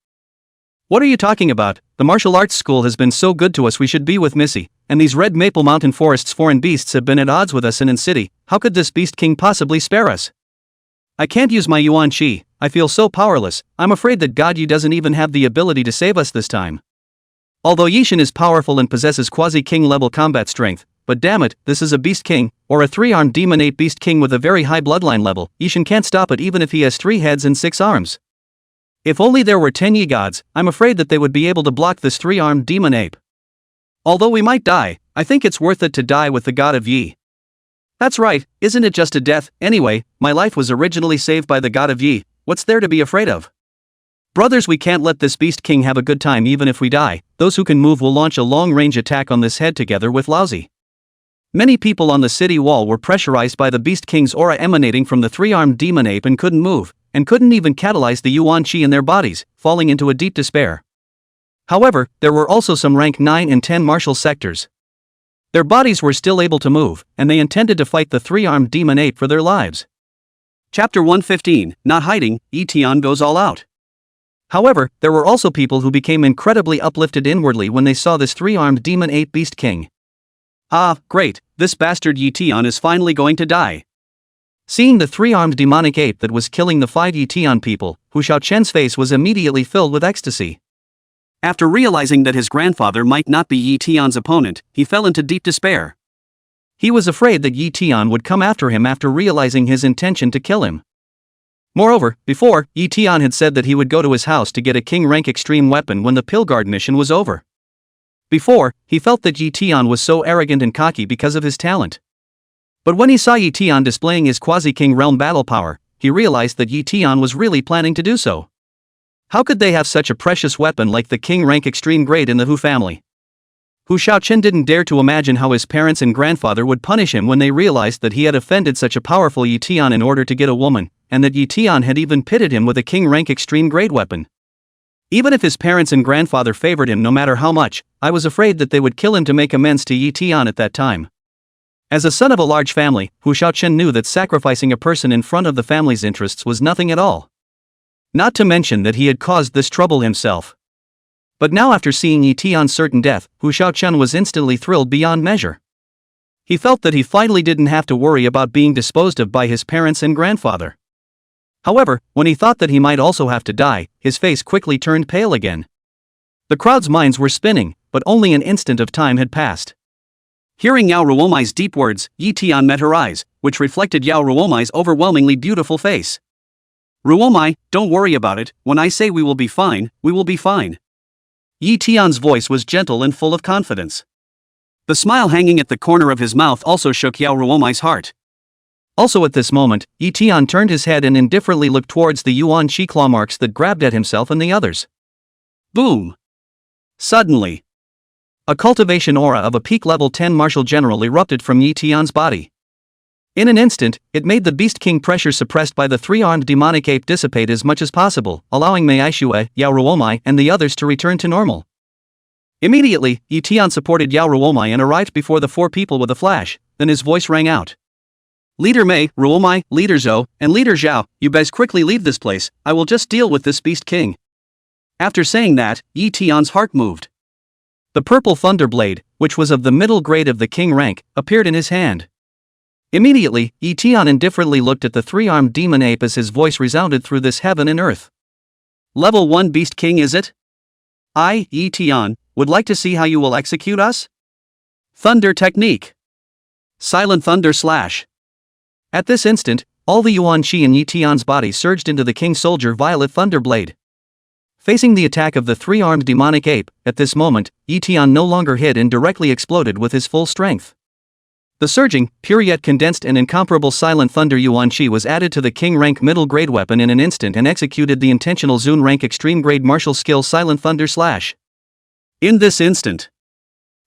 What are you talking about? The martial arts school has been so good to us, we should be with Missy, and these Red Maple Mountain Forest's foreign beasts have been at odds with us in city. How could this Beast King possibly spare us? I can't use my Yuan Qi, I feel so powerless. I'm afraid that God Yi doesn't even have the ability to save us this time. Although Yishan is powerful and possesses quasi-king level combat strength, but damn it, this is a Beast King, or a 3-armed demon ape Beast King with a very high bloodline level. Yishan can't stop it even if he has 3 heads and 6 arms. If only there were 10 Yi gods, I'm afraid that they would be able to block this 3-armed demon ape. Although we might die, I think it's worth it to die with the god of Ye. That's right, isn't it just a death? Anyway, my life was originally saved by the god of Ye, what's there to be afraid of? Brothers, we can't let this beast king have a good time even if we die. Those who can move will launch a long-range attack on this head together with Laozi. Many people on the city wall were pressurized by the beast king's aura emanating from the three-armed demon ape and couldn't move, and couldn't even catalyze the yuan qi in their bodies, falling into a deep despair. However, there were also some rank 9 and 10 martial sectors. Their bodies were still able to move, and they intended to fight the three-armed demon ape for their lives. Chapter 115, Not Hiding, Ye Tian goes all out. However, there were also people who became incredibly uplifted inwardly when they saw this three-armed demon ape beast king. Ah, great, this bastard Ye Tian is finally going to die. Seeing the three-armed demonic ape that was killing the 5 Ye Tian people, Hu Shaoqian's face was immediately filled with ecstasy. After realizing that his grandfather might not be Ye Tian's opponent, he fell into deep despair. He was afraid that Ye Tian would come after him after realizing his intention to kill him. Moreover, before, Ye Tian had said that he would go to his house to get a king rank extreme weapon when the Pilgard mission was over. Before, he felt that Ye Tian was so arrogant and cocky because of his talent. But when he saw Ye Tian displaying his quasi-king realm battle power, he realized that Ye Tian was really planning to do so. How could they have such a precious weapon like the king rank extreme grade in the Hu family? Hu Shaoqian didn't dare to imagine how his parents and grandfather would punish him when they realized that he had offended such a powerful Ye Tian in order to get a woman, and that Ye Tian had even pitted him with a king rank extreme grade weapon. Even if his parents and grandfather favored him no matter how much, I was afraid that they would kill him to make amends to Ye Tian at that time. As a son of a large family, Hu Shaoqian knew that sacrificing a person in front of the family's interests was nothing at all. Not to mention that he had caused this trouble himself. But now after seeing Ye Tian's certain death, Hu Shaoqian was instantly thrilled beyond measure. He felt that he finally didn't have to worry about being disposed of by his parents and grandfather. However, when he thought that he might also have to die, his face quickly turned pale again. The crowd's minds were spinning, but only an instant of time had passed. Hearing Yao Ruowu's deep words, Ye Tian met her eyes, which reflected Yao Ruowu's overwhelmingly beautiful face. Ruowu, don't worry about it, when I say we will be fine, we will be fine. Ye Tian's voice was gentle and full of confidence. The smile hanging at the corner of his mouth also shook Yao Ruowu's heart. Also at this moment, Ye Tian turned his head and indifferently looked towards the yuan qi claw marks that grabbed at himself and the others. Boom! Suddenly, a cultivation aura of a peak level 10 martial general erupted from Ye Tian's body. In an instant, it made the Beast King pressure suppressed by the three-armed demonic ape dissipate as much as possible, allowing Mei Aishue, Yao Ruowu, and the others to return to normal. Immediately, Ye Tian supported Yao Ruowu and arrived before the 4 people with a flash, then his voice rang out. Leader Mei, Ruowu, Leader Zhou, and Leader Zhao, you guys quickly leave this place, I will just deal with this Beast King. After saying that, Ye Tian's heart moved. The purple thunder blade, which was of the middle grade of the king rank, appeared in his hand. Immediately, Ye Tian indifferently looked at the three-armed demon ape as his voice resounded through this heaven and earth. Level 1 Beast King is it? I, Ye Tian, would like to see how you will execute us? Thunder Technique. Silent Thunder Slash. At this instant, all the yuan qi in Ye Tian's body surged into the King Soldier Violet Thunder Blade. Facing the attack of the three-armed demonic ape, at this moment, Ye Tian no longer hid and directly exploded with his full strength. The surging, pure yet condensed and incomparable Silent Thunder Yuan Qi was added to the King rank middle grade weapon in an instant and executed the intentional Zun rank extreme grade martial skill Silent Thunder Slash. In this instant,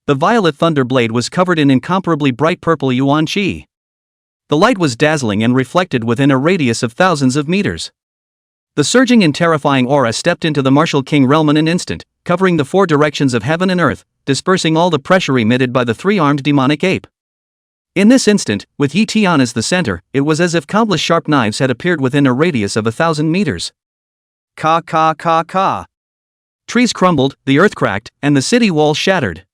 the Violet Thunder Blade was covered in incomparably bright purple Yuan Qi. The light was dazzling and reflected within a radius of thousands of meters. The surging and terrifying aura stepped into the martial king realm in an instant, covering the 4 directions of heaven and earth, dispersing all the pressure emitted by the three-armed demonic ape. In this instant, with Ye Tian as the center, it was as if countless sharp knives had appeared within a radius of 1,000 meters. Ka ka ka ka. Trees crumbled, the earth cracked, and the city walls shattered.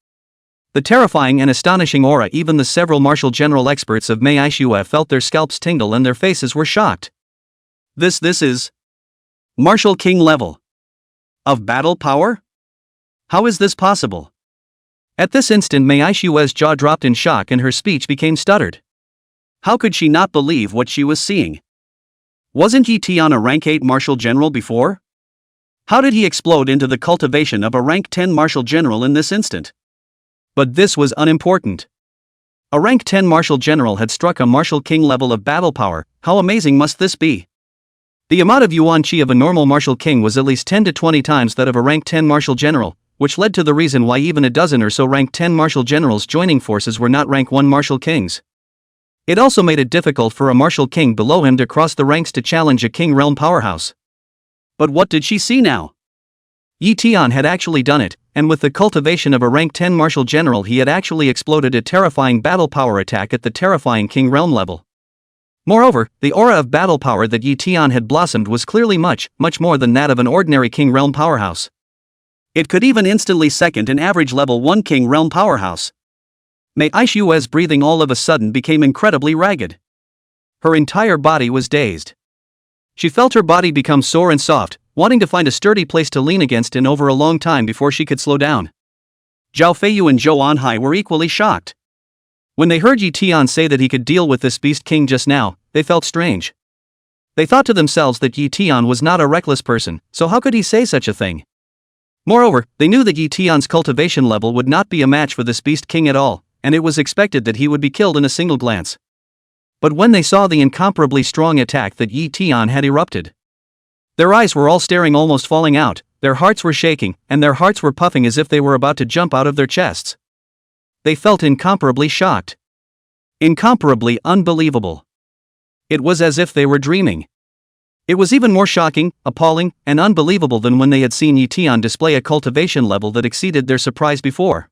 The terrifying and astonishing aura, even the several martial general experts of Mei Aishue felt their scalps tingle and their faces were shocked. This is Martial King level of battle power? How is this possible? At this instant Mei Aishue's jaw dropped in shock and her speech became stuttered. How could she not believe what she was seeing? Wasn't Ye Tian a rank 8 martial general before? How did he explode into the cultivation of a rank 10 martial general in this instant? But this was unimportant. A rank 10 martial general had struck a martial king level of battle power. How amazing must this be? The amount of yuan qi of a normal martial king was at least 10 to 20 times that of a rank 10 martial general, which led to the reason why even a dozen or so rank 10 martial generals joining forces were not rank 1 martial kings. It also made it difficult for a martial king below him to cross the ranks to challenge a king realm powerhouse. But what did she see now? Ye Tian had actually done it, and with the cultivation of a rank 10 martial general he had actually exploded a terrifying battle power attack at the terrifying king realm level. Moreover, the aura of battle power that Ye Tian had blossomed was clearly much more than that of an ordinary king realm powerhouse. It could even instantly second an average level 1 king realm powerhouse. Mei Aishue's breathing all of a sudden became incredibly ragged. Her entire body was dazed. She felt her body become sore and soft, wanting to find a sturdy place to lean against in over a long time before she could slow down. Zhao Feiyu and Zhou Anhai were equally shocked. When they heard Ye Tian say that he could deal with this beast king just now, they felt strange. They thought to themselves that Ye Tian was not a reckless person, so how could he say such a thing? Moreover, they knew that Ye Tian's cultivation level would not be a match for this beast king at all, and it was expected that he would be killed in a single glance. But when they saw the incomparably strong attack that Ye Tian had erupted, their eyes were all staring, almost falling out, their hearts were shaking, and their hearts were puffing as if they were about to jump out of their chests. They felt incomparably shocked. Incomparably unbelievable. It was as if they were dreaming. It was even more shocking, appalling, and unbelievable than when they had seen Ye Tian display a cultivation level that exceeded their surprise before.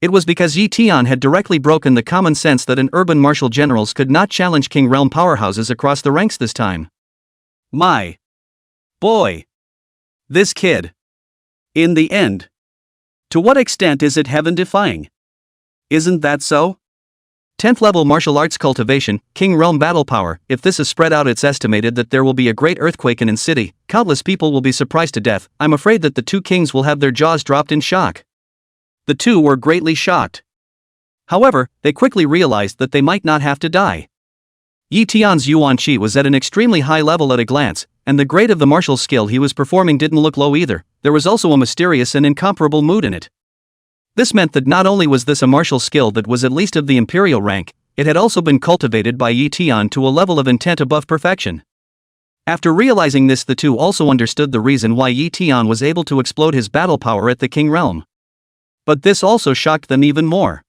It was because Ye Tian had directly broken the common sense that an urban martial generals could not challenge king realm powerhouses across the ranks this time. My boy. This kid. In the end. To what extent is it heaven-defying? Isn't that so? 10th level martial arts cultivation, king realm battle power. If this is spread out, it's estimated that there will be a great earthquake in an city. Countless people will be surprised to death. I'm afraid that the two kings will have their jaws dropped in shock. The two were greatly shocked. However, they quickly realized that they might not have to die. Ye Tian's yuan qi was at an extremely high level at a glance, and the grade of the martial skill he was performing didn't look low either. There was also a mysterious and incomparable mood in it. This meant that not only was this a martial skill that was at least of the imperial rank, it had also been cultivated by Ye Tian to a level of intent above perfection. After realizing this, the two also understood the reason why Ye Tian was able to explode his battle power at the king realm. But this also shocked them even more.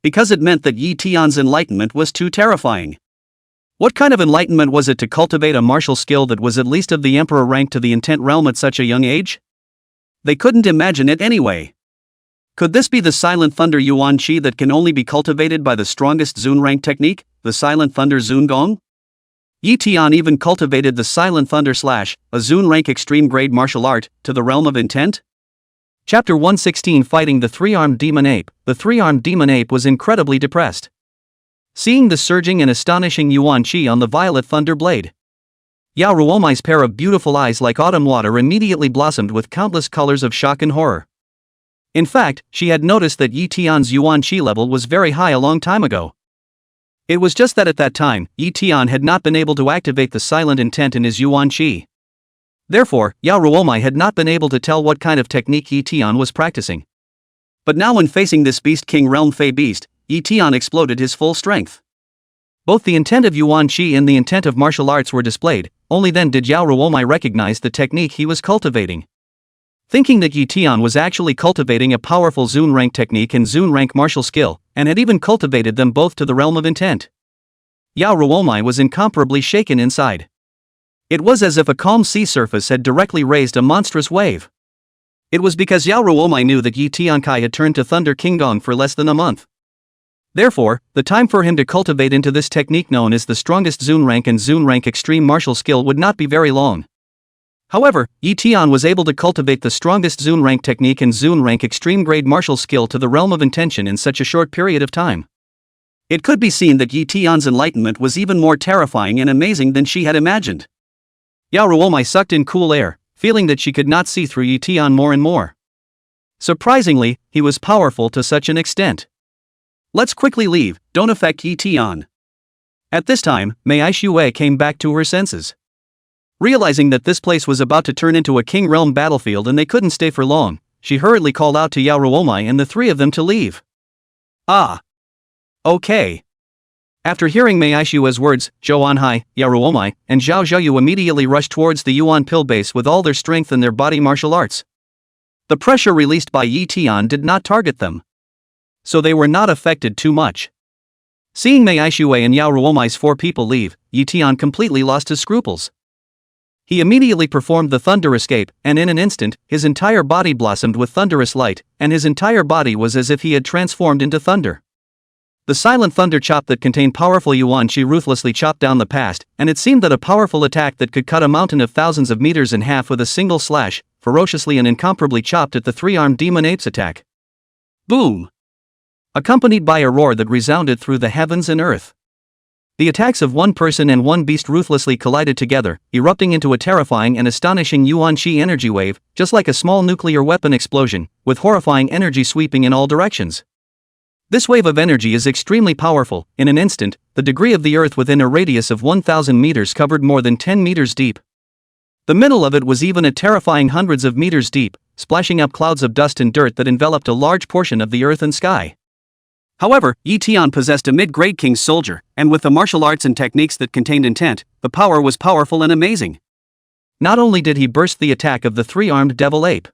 Because it meant that Ye Tian's enlightenment was too terrifying. What kind of enlightenment was it to cultivate a martial skill that was at least of the emperor rank to the intent realm at such a young age? They couldn't imagine it anyway. Could this be the Silent Thunder Yuan Qi that can only be cultivated by the strongest Zun rank technique, the Silent Thunder Zun Gong? Ye Tian even cultivated the Silent Thunder Slash, a Zun rank extreme grade martial art, to the realm of intent? Chapter 116 Fighting the Three-Armed Demon Ape. The three-armed demon ape was incredibly depressed. Seeing the surging and astonishing yuan qi on the violet thunder blade, Yao Ruomu's pair of beautiful eyes like autumn water immediately blossomed with countless colors of shock and horror. In fact, she had noticed that Ye Tian's yuan qi level was very high a long time ago. It was just that at that time, Ye Tian had not been able to activate the silent intent in his yuan qi. Therefore, Yao Ruomu had not been able to tell what kind of technique Ye Tian was practicing. But now when facing this beast king realm Fey beast, Ye Tian exploded his full strength. Both the intent of yuan qi and the intent of martial arts were displayed. Only then did Yao Ruomu recognize the technique he was cultivating. Thinking that Ye Tian was actually cultivating a powerful Zun rank technique and Zun rank martial skill, and had even cultivated them both to the realm of intent, Yao Ruomu was incomparably shaken inside. It was as if a calm sea surface had directly raised a monstrous wave. It was because Yao Ruomu knew that Ye Tian Kai had turned to Thunder King Gong for less than a month. Therefore, the time for him to cultivate into this technique known as the strongest Zun rank and Zun rank extreme martial skill would not be very long. However, Ye Tian was able to cultivate the strongest Zun rank technique and Zun rank extreme grade martial skill to the realm of intention in such a short period of time. It could be seen that Ye Tian's enlightenment was even more terrifying and amazing than she had imagined. Yao Ruomu sucked in cool air, feeling that she could not see through Ye Tian more and more. Surprisingly, he was powerful to such an extent. Let's quickly leave, don't affect Ye Tian. At this time, Mei Aishui came back to her senses. Realizing that this place was about to turn into a king realm battlefield and they couldn't stay for long, she hurriedly called out to Yao Ruowu and the three of them to leave. Ah. Okay. After hearing Mei Aishua's words, Zhou Anhai, Yao Ruowu, and Zhao Zhouyu immediately rushed towards the Yuan Pill base with all their strength and their body martial arts. The pressure released by Ye Tian did not target them, so they were not affected too much. Seeing Mei Aishue and Yao Ruowu's 4 people leave, Ye Tian completely lost his scruples. He immediately performed the thunder escape, and in an instant, his entire body blossomed with thunderous light, and his entire body was as if he had transformed into thunder. The silent thunder chop that contained powerful Yuan Qi ruthlessly chopped down the past, and it seemed that a powerful attack that could cut a mountain of thousands of meters in half with a single slash, ferociously and incomparably chopped at the 3-armed demon ape's attack. Boom! Accompanied by a roar that resounded through the heavens and earth. The attacks of one person and one beast ruthlessly collided together, erupting into a terrifying and astonishing Yuan Qi energy wave, just like a small nuclear weapon explosion, with horrifying energy sweeping in all directions. This wave of energy is extremely powerful. In an instant, the degree of the earth within a radius of 1,000 meters covered more than 10 meters deep. The middle of it was even a terrifying hundreds of meters deep, splashing up clouds of dust and dirt that enveloped a large portion of the earth and sky. However, Ye Tian possessed a mid-grade king's soldier, and with the martial arts and techniques that contained intent, the power was powerful and amazing. Not only did he burst the attack of the 3-armed devil ape,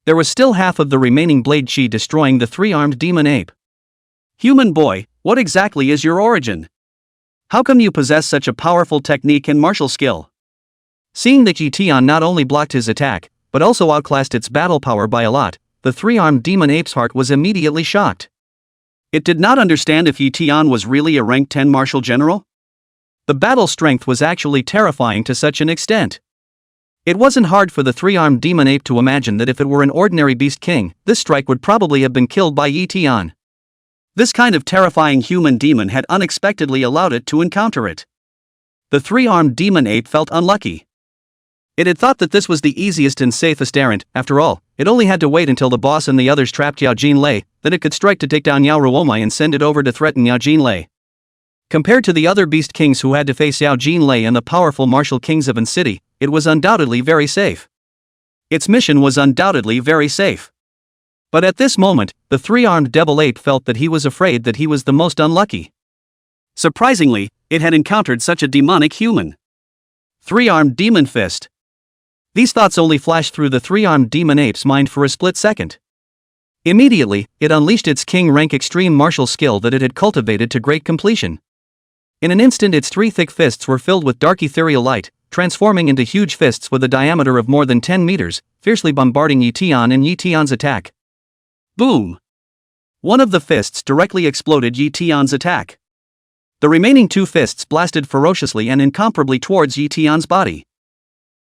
there was still half of the remaining blade chi destroying the 3-armed demon ape. Human boy, what exactly is your origin? How come you possess such a powerful technique and martial skill? Seeing that Ye Tian not only blocked his attack, but also outclassed its battle power by a lot, the 3-armed demon ape's heart was immediately shocked. It did not understand if Ye Tian was really a rank 10 martial general. The battle strength was actually terrifying to such an extent. It wasn't hard for the 3-armed demon ape to imagine that if it were an ordinary beast king, this strike would probably have been killed by Ye Tian. This kind of terrifying human demon had unexpectedly allowed it to encounter it. The 3-armed demon ape felt unlucky. It had thought that this was the easiest and safest errand. After all, it only had to wait until the boss and the others trapped Yao Jinlei, then it could strike to take down Yao Ruowu and send it over to threaten Yao Jinlei. Compared to the other beast kings who had to face Yao Jinlei and the powerful martial kings of an city, it was undoubtedly very safe. Its mission was undoubtedly very safe. But at this moment, the 3-armed devil ape felt that he was afraid that he was the most unlucky. Surprisingly, it had encountered such a demonic human. 3-armed demon fist. These thoughts only flashed through the 3-armed demon ape's mind for a split second. Immediately, it unleashed its king-rank extreme martial skill that it had cultivated to great completion. In an instant its 3 thick fists were filled with dark ethereal light, transforming into huge fists with a diameter of more than 10 meters, fiercely bombarding Ye Tian and Ye Tian's attack. Boom! One of the fists directly exploded Ye Tian's attack. The remaining 2 fists blasted ferociously and incomparably towards Ye Tian's body.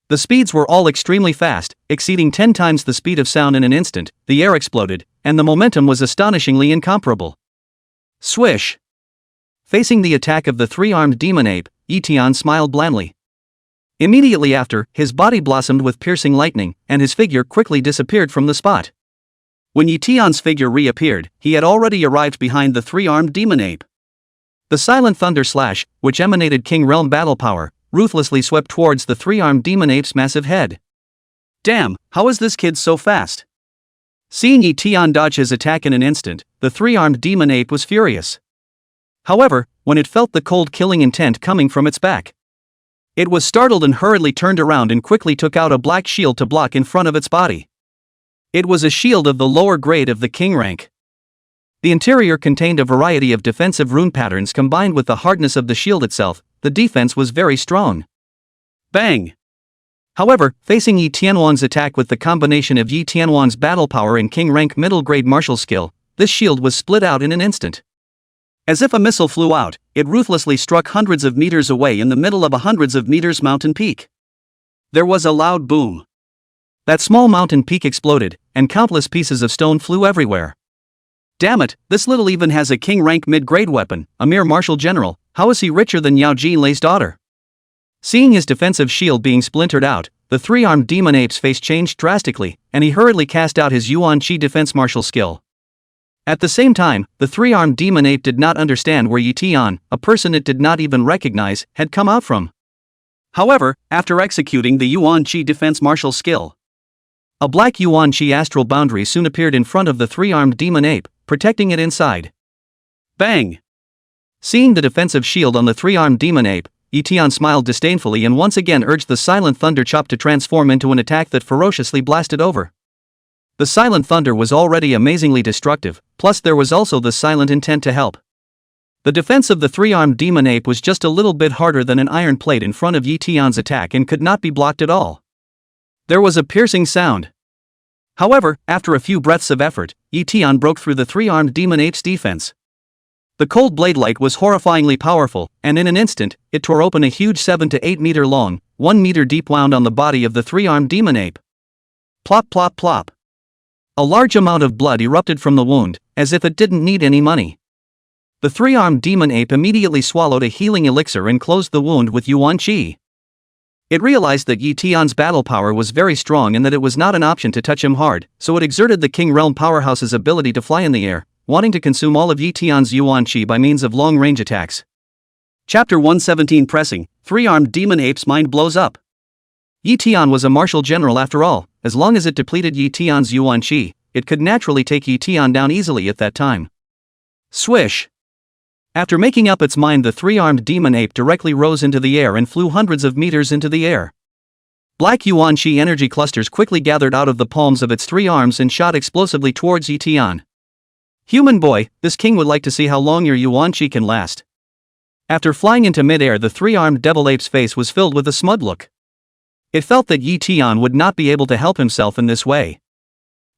The speeds were all extremely fast, exceeding 10 times the speed of sound in an instant. The air exploded, and the momentum was astonishingly incomparable. Swish! Facing the attack of the 3-armed demon ape, Ye Tian smiled blandly. Immediately after, his body blossomed with piercing lightning, and his figure quickly disappeared from the spot. When Ye Tian's figure reappeared, he had already arrived behind the 3-armed demon ape. The silent thunder slash, which emanated King Realm battle power, ruthlessly swept towards the 3-armed demon ape's massive head. Damn, how is this kid so fast? Seeing Ye Tian dodge his attack in an instant, the 3-armed demon ape was furious. However, when it felt the cold killing intent coming from its back, it was startled and hurriedly turned around and quickly took out a black shield to block in front of its body. It was a shield of the lower grade of the king rank. The interior contained a variety of defensive rune patterns combined with the hardness of the shield itself. The defense was very strong. Bang! However, facing Ye Tianwan's attack with the combination of Ye Tianwan's battle power and king rank middle grade martial skill, this shield was split out in an instant. As if a missile flew out, it ruthlessly struck hundreds of meters away in the middle of a hundreds of meters mountain peak. There was a loud boom. That small mountain peak exploded, and countless pieces of stone flew everywhere. Damn it, this little even has a king-rank mid-grade weapon, a mere martial general. How is he richer than Yao Jinlei's daughter? Seeing his defensive shield being splintered out, the 3-armed demon ape's face changed drastically, and he hurriedly cast out his Yuan Qi defense martial skill. At the same time, the 3-armed demon ape did not understand where Ye Tian, a person it did not even recognize, had come out from. However, after executing the Yuan Qi defense martial skill, A black Yuan Qi astral boundary soon appeared in front of the three-armed demon ape, protecting it inside. Bang! Seeing the defensive shield on the three-armed demon ape, Ye Tian smiled disdainfully and once again urged the silent thunder chop to transform into an attack that ferociously blasted over. The silent thunder was already amazingly destructive, plus there was also the silent intent to help. The defense of the three-armed demon ape was just a little bit harder than an iron plate in front of Ye Tian's attack and could not be blocked at all. There was a piercing sound. However, after a few breaths of effort, Ye Tian broke through the three-armed demon ape's defense. The cold blade light was horrifyingly powerful, and in an instant, it tore open a huge 7 to 8 meter long, 1 meter deep wound on the body of the three-armed demon ape. Plop plop plop. A large amount of blood erupted from the wound, as if it didn't need any money. The three-armed demon ape immediately swallowed a healing elixir and closed the wound with Yuan Qi. It realized that Ye Tian's battle power was very strong and that it was not an option to touch him hard, so it exerted the King Realm Powerhouse's ability to fly in the air, wanting to consume all of Ye Tian's Yuan Qi by means of long-range attacks. Chapter 117 Pressing, Three-Armed Demon Ape's Mind Blows Up. Ye Tian was a martial general after all. As long as it depleted Ye Tian's Yuan Qi, it could naturally take Ye Tian down easily at that time. Swish! After making up its mind, the three-armed demon ape directly rose into the air and flew hundreds of meters into the air. Black Yuan Qi energy clusters quickly gathered out of the palms of its three arms and shot explosively towards Ye Tian. Human boy, this king would like to see how long your Yuan Qi can last. After flying into mid-air, the three-armed devil ape's face was filled with a smug look. It felt that Ye Tian would not be able to help himself in this way.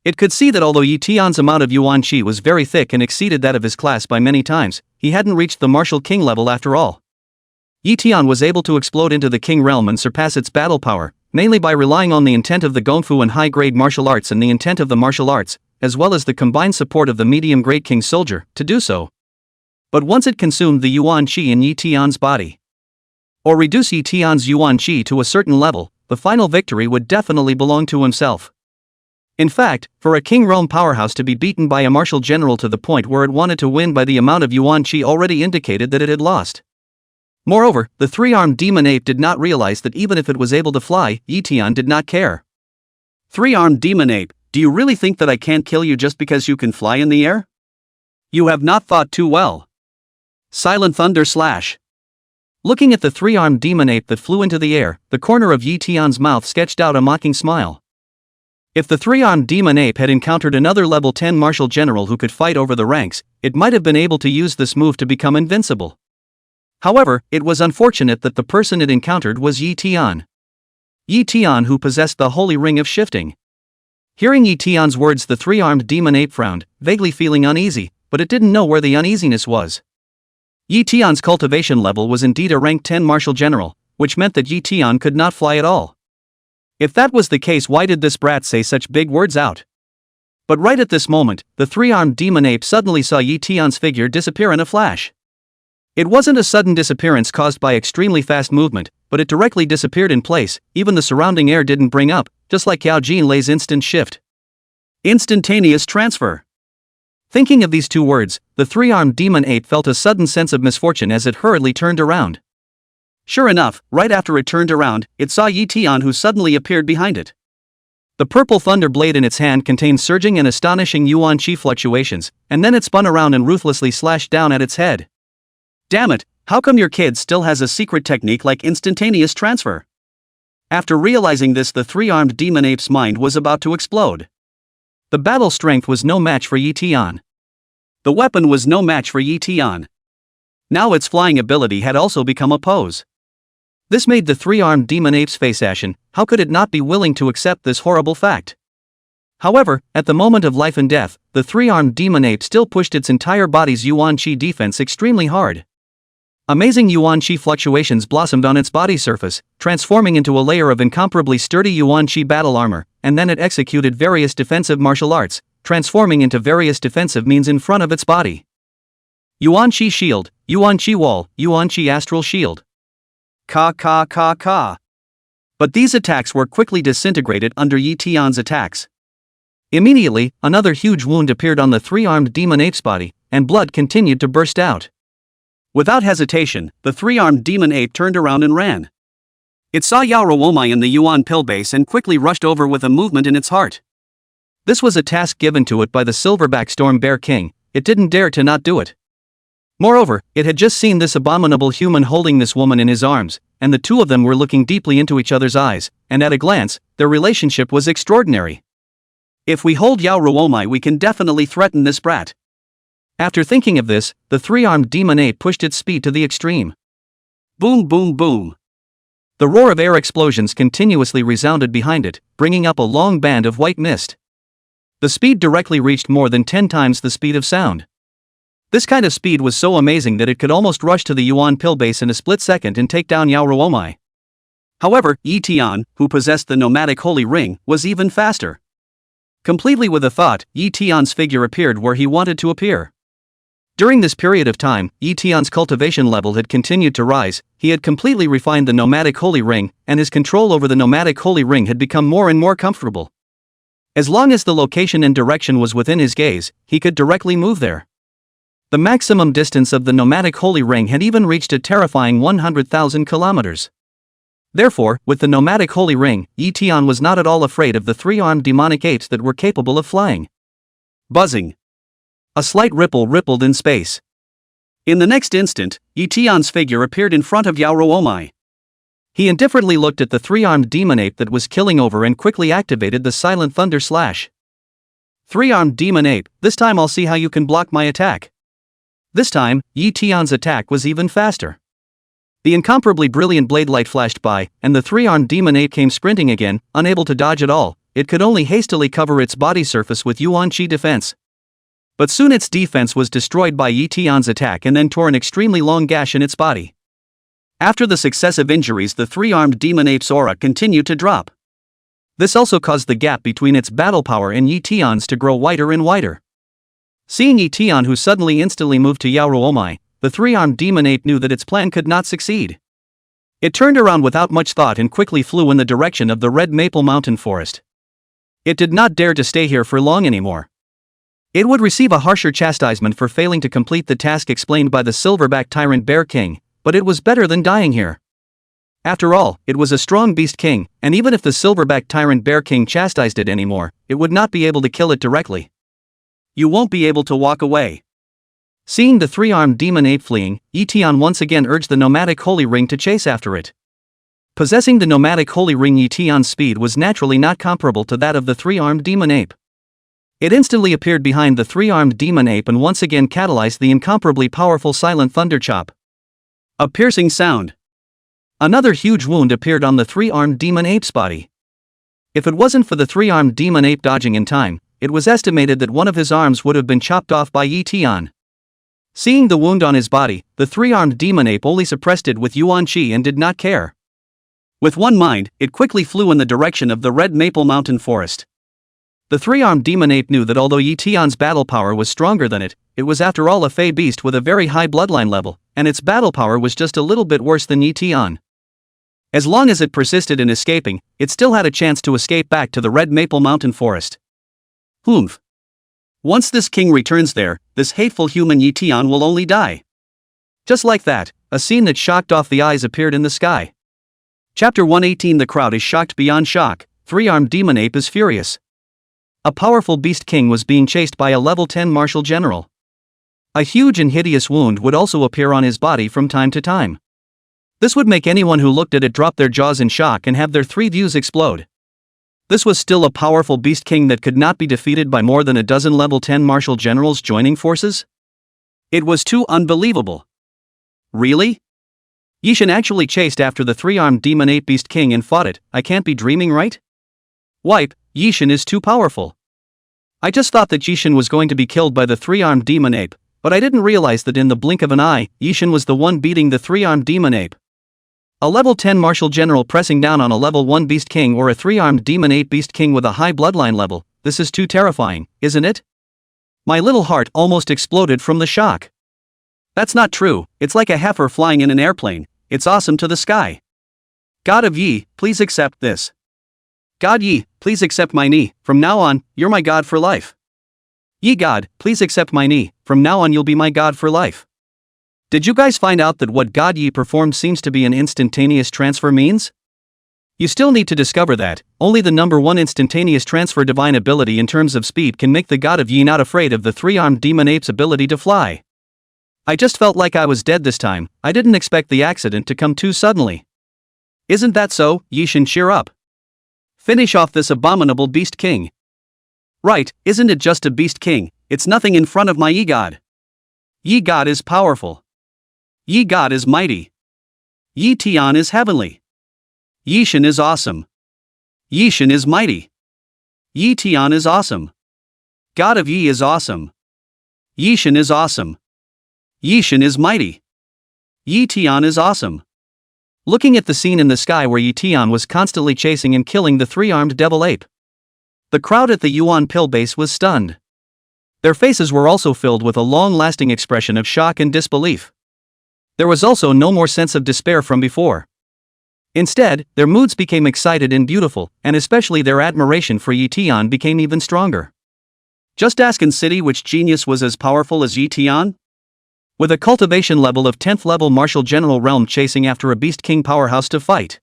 It could see that although Ye Tian's amount of Yuan Qi was very thick and exceeded that of his class by many times, he hadn't reached the martial king level after all. Ye Tian was able to explode into the king realm and surpass its battle power, mainly by relying on the intent of the Gongfu and high-grade martial arts and the intent of the martial arts, as well as the combined support of the medium-grade king soldier, to do so. But once it consumed the Yuan Qi in Ye Tian's body, or reduce Ye Tian's Yuan Qi to a certain level, the final victory would definitely belong to himself. In fact, for a King Realm powerhouse to be beaten by a martial general to the point where it wanted to win by the amount of Yuan Qi already indicated that it had lost. Moreover, the three-armed demon ape did not realize that even if it was able to fly, Ye Tian did not care. Three-armed demon ape, do you really think that I can't kill you just because you can fly in the air? You have not thought too well. Silent thunder slash. Looking at the three-armed demon ape that flew into the air, the corner of Ye Tian's mouth sketched out a mocking smile. If the three-armed demon ape had encountered another level 10 martial general who could fight over the ranks, it might have been able to use this move to become invincible. However, it was unfortunate that the person it encountered was Ye Tian. Ye Tian, who possessed the holy ring of shifting. Hearing Ye Tian's words, the three-armed demon ape frowned, vaguely feeling uneasy, but it didn't know where the uneasiness was. Ye Tian's cultivation level was indeed a rank 10 martial general, which meant that Ye Tian could not fly at all. If that was the case, why did this brat say such big words out? But right at this moment, the three-armed demon ape suddenly saw Ye Tian's figure disappear in a flash. It wasn't a sudden disappearance caused by extremely fast movement, but it directly disappeared in place. Even the surrounding air didn't bring up, just like Yao Jinlei's instant shift. Instantaneous transfer. Thinking of these two words, the three-armed demon ape felt a sudden sense of misfortune as it hurriedly turned around. Sure enough, right after it turned around, it saw Ye Tian, who suddenly appeared behind it. The purple thunder blade in its hand contained surging and astonishing Yuan Qi fluctuations, and then it spun around and ruthlessly slashed down at its head. Damn it, how come your kid still has a secret technique like instantaneous transfer? After realizing this, the three-armed demon ape's mind was about to explode. The battle strength was no match for Ye Tian. The weapon was no match for Ye Tian. Now its flying ability had also become a pose. This made the three-armed demon ape's face ashen. How could it not be willing to accept this horrible fact? However, at the moment of life and death, the three-armed demon ape still pushed its entire body's Yuan Qi defense extremely hard. Amazing Yuan Qi fluctuations blossomed on its body surface, transforming into a layer of incomparably sturdy Yuan Qi battle armor, and then it executed various defensive martial arts, transforming into various defensive means in front of its body. Yuan Qi shield, Yuan Qi wall, Yuan Qi astral shield. Ka. But these attacks were quickly disintegrated under Ye Tian's attacks. Immediately, another huge wound appeared on the three-armed demon ape's body, and blood continued to burst out. Without hesitation, the three-armed demon ape turned around and ran. It saw Yao Ruowu in the Yuan pill base and quickly rushed over with a movement in its heart. This was a task given to it by the Silverback Storm Bear King. It didn't dare to not do it. Moreover, it had just seen this abominable human holding this woman in his arms, and the two of them were looking deeply into each other's eyes, and at a glance, their relationship was extraordinary. If we hold Yao Ruowu, we can definitely threaten this brat. After thinking of this, the three-armed demon ape pushed its speed to the extreme. Boom, boom, boom. The roar of air explosions continuously resounded behind it, bringing up a long band of white mist. The speed directly reached more than 10 times the speed of sound. This kind of speed was so amazing that it could almost rush to the Yuan pill base in a split second and take down Yao Ruowu. However, Ye Tian, who possessed the nomadic holy ring, was even faster. Completely with a thought, Ye Tian's figure appeared where he wanted to appear. During this period of time, Ye Tian's cultivation level had continued to rise. He had completely refined the nomadic holy ring, and his control over the nomadic holy ring had become more and more comfortable. As long as the location and direction was within his gaze, he could directly move there. The maximum distance of the nomadic holy ring had even reached a terrifying 100,000 kilometers. Therefore, with the nomadic holy ring, Ye Tian was not at all afraid of the three-armed demonic apes that were capable of flying. Buzzing. A slight ripple rippled in space. In the next instant, Ye Tian's figure appeared in front of Yao Ruowu. He indifferently looked at the three-armed demon ape that was killing over and quickly activated the silent thunder slash. Three-armed demon ape, this time I'll see how you can block my attack. This time, Ye Tian's attack was even faster. The incomparably brilliant blade light flashed by, and the three-armed demon ape came sprinting again, unable to dodge at all. It could only hastily cover its body surface with Yuan Qi defense. But soon its defense was destroyed by Ye Tian's attack and then tore an extremely long gash in its body. After the successive injuries, the three-armed demon ape's aura continued to drop. This also caused the gap between its battle power and Ye Tian's to grow wider and wider. Seeing Ye Tian, who suddenly instantly moved to Yao Ruowu, the three-armed demon ape knew that its plan could not succeed. It turned around without much thought and quickly flew in the direction of the Red Maple Mountain Forest. It did not dare to stay here for long anymore. It would receive a harsher chastisement for failing to complete the task explained by the Silverback Tyrant Bear King, but it was better than dying here. After all, it was a strong beast king, and even if the Silverback Tyrant Bear King chastised it anymore, it would not be able to kill it directly. You won't be able to walk away. Seeing the three-armed demon ape fleeing, Ye Tian once again urged the nomadic holy ring to chase after it. Possessing the nomadic holy ring, Ye Tian's speed was naturally not comparable to that of the three-armed demon ape. It instantly appeared behind the three-armed demon ape and once again catalyzed the incomparably powerful silent thunder chop. A piercing sound. Another huge wound appeared on the three-armed demon ape's body. If it wasn't for the three-armed demon ape dodging in time, it was estimated that one of his arms would have been chopped off by Ye Tian. Seeing the wound on his body, the three-armed demon ape only suppressed it with Yuan Qi and did not care. With one mind, it quickly flew in the direction of the Red Maple Mountain Forest. The three-armed demon ape knew that although Ye Tian's battle power was stronger than it, it was after all a fey beast with a very high bloodline level, and its battle power was just a little bit worse than Ye Tian. As long as it persisted in escaping, it still had a chance to escape back to the Red Maple Mountain Forest. Humph. Once this king returns there, this hateful human Ye Tian will only die. Just like that, a scene that shocked off the eyes appeared in the sky. Chapter 118. The crowd is shocked beyond shock. Three-armed demon ape is furious. A powerful beast king was being chased by a level 10 martial general. A huge and hideous wound would also appear on his body from time to time. This would make anyone who looked at it drop their jaws in shock and have their three views explode. This was still a powerful beast king that could not be defeated by more than a dozen level 10 martial generals joining forces? It was too unbelievable. Really? Yishan actually chased after the three-armed demon ape beast king and fought it. I can't be dreaming, right? Wipe, Yishan is too powerful. I just thought that Yishan was going to be killed by the three-armed demon ape, but I didn't realize that in the blink of an eye, Yishan was the one beating the three-armed demon ape. A level 10 martial general pressing down on a level 1 beast king or a three-armed demon ape beast king with a high bloodline level. This is too terrifying, isn't it? My little heart almost exploded from the shock. That's not true. It's like a heifer flying in an airplane. It's awesome to the sky. God of Yi, please accept this. God Yi, please accept my knee. From now on, you're my god for life. Yi God, please accept my knee. From now on you'll be my god for life. Did you guys find out that what God Yi performed seems to be an instantaneous transfer means? You still need to discover that. Only the number 1 instantaneous transfer divine ability in terms of speed can make the god of Ye not afraid of the 3-armed demon ape's ability to fly. I just felt like I was dead this time. I didn't expect the accident to come too suddenly. Isn't that so, Ye Tian? Cheer up. Finish off this abominable beast king. Right, isn't it just a beast king? It's nothing in front of my Ye god. Ye god is powerful. Ye god is mighty. Ye Tian is heavenly. Ye Tian is awesome. Ye Tian is mighty. Ye Tian is awesome. God of Ye is awesome. Ye Tian is awesome. Ye Tian is mighty. Ye Tian is awesome. Looking at the scene in the sky where Ye Tian was constantly chasing and killing the 3-armed devil ape, the crowd at the Yuan pill base was stunned. Their faces were also filled with a long-lasting expression of shock and disbelief. There was also no more sense of despair from before. Instead, their moods became excited and beautiful, and especially their admiration for Ye Tian became even stronger. Just ask in city which genius was as powerful as Ye Tian? With a cultivation level of 10th level martial general realm chasing after a beast king powerhouse to fight.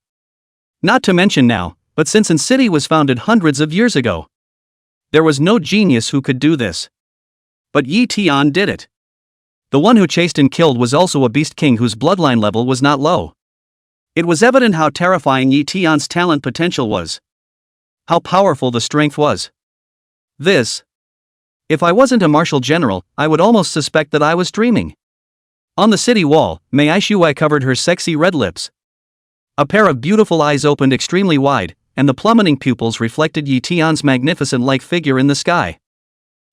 Not to mention now, but since in city was founded hundreds of years ago, there was no genius who could do this. But Ye Tian did it. The one who chased and killed was also a beast king whose bloodline level was not low. It was evident how terrifying Ye Tian's talent potential was. How powerful the strength was. This. If I wasn't a martial general, I would almost suspect that I was dreaming. On the city wall, Mei Shuai covered her sexy red lips. A pair of beautiful eyes opened extremely wide, and the plummeting pupils reflected Ye Tian's magnificent-like figure in the sky.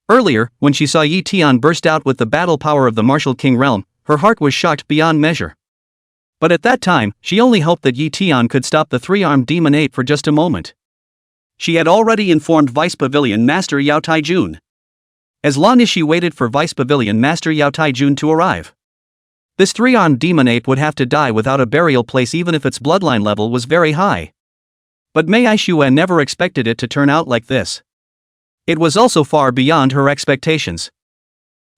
Earlier, when she saw Ye Tian burst out with the battle power of the martial king realm, her heart was shocked beyond measure. But at that time, she only hoped that Ye Tian could stop the 3-armed demon ape for just a moment. She had already informed Vice Pavilion Master Yao Taijun. As long as she waited for Vice Pavilion Master Yao Taijun to arrive, this 3-armed demon ape would have to die without a burial place even if its bloodline level was very high. But Mei Shuai never expected it to turn out like this. It was also far beyond her expectations.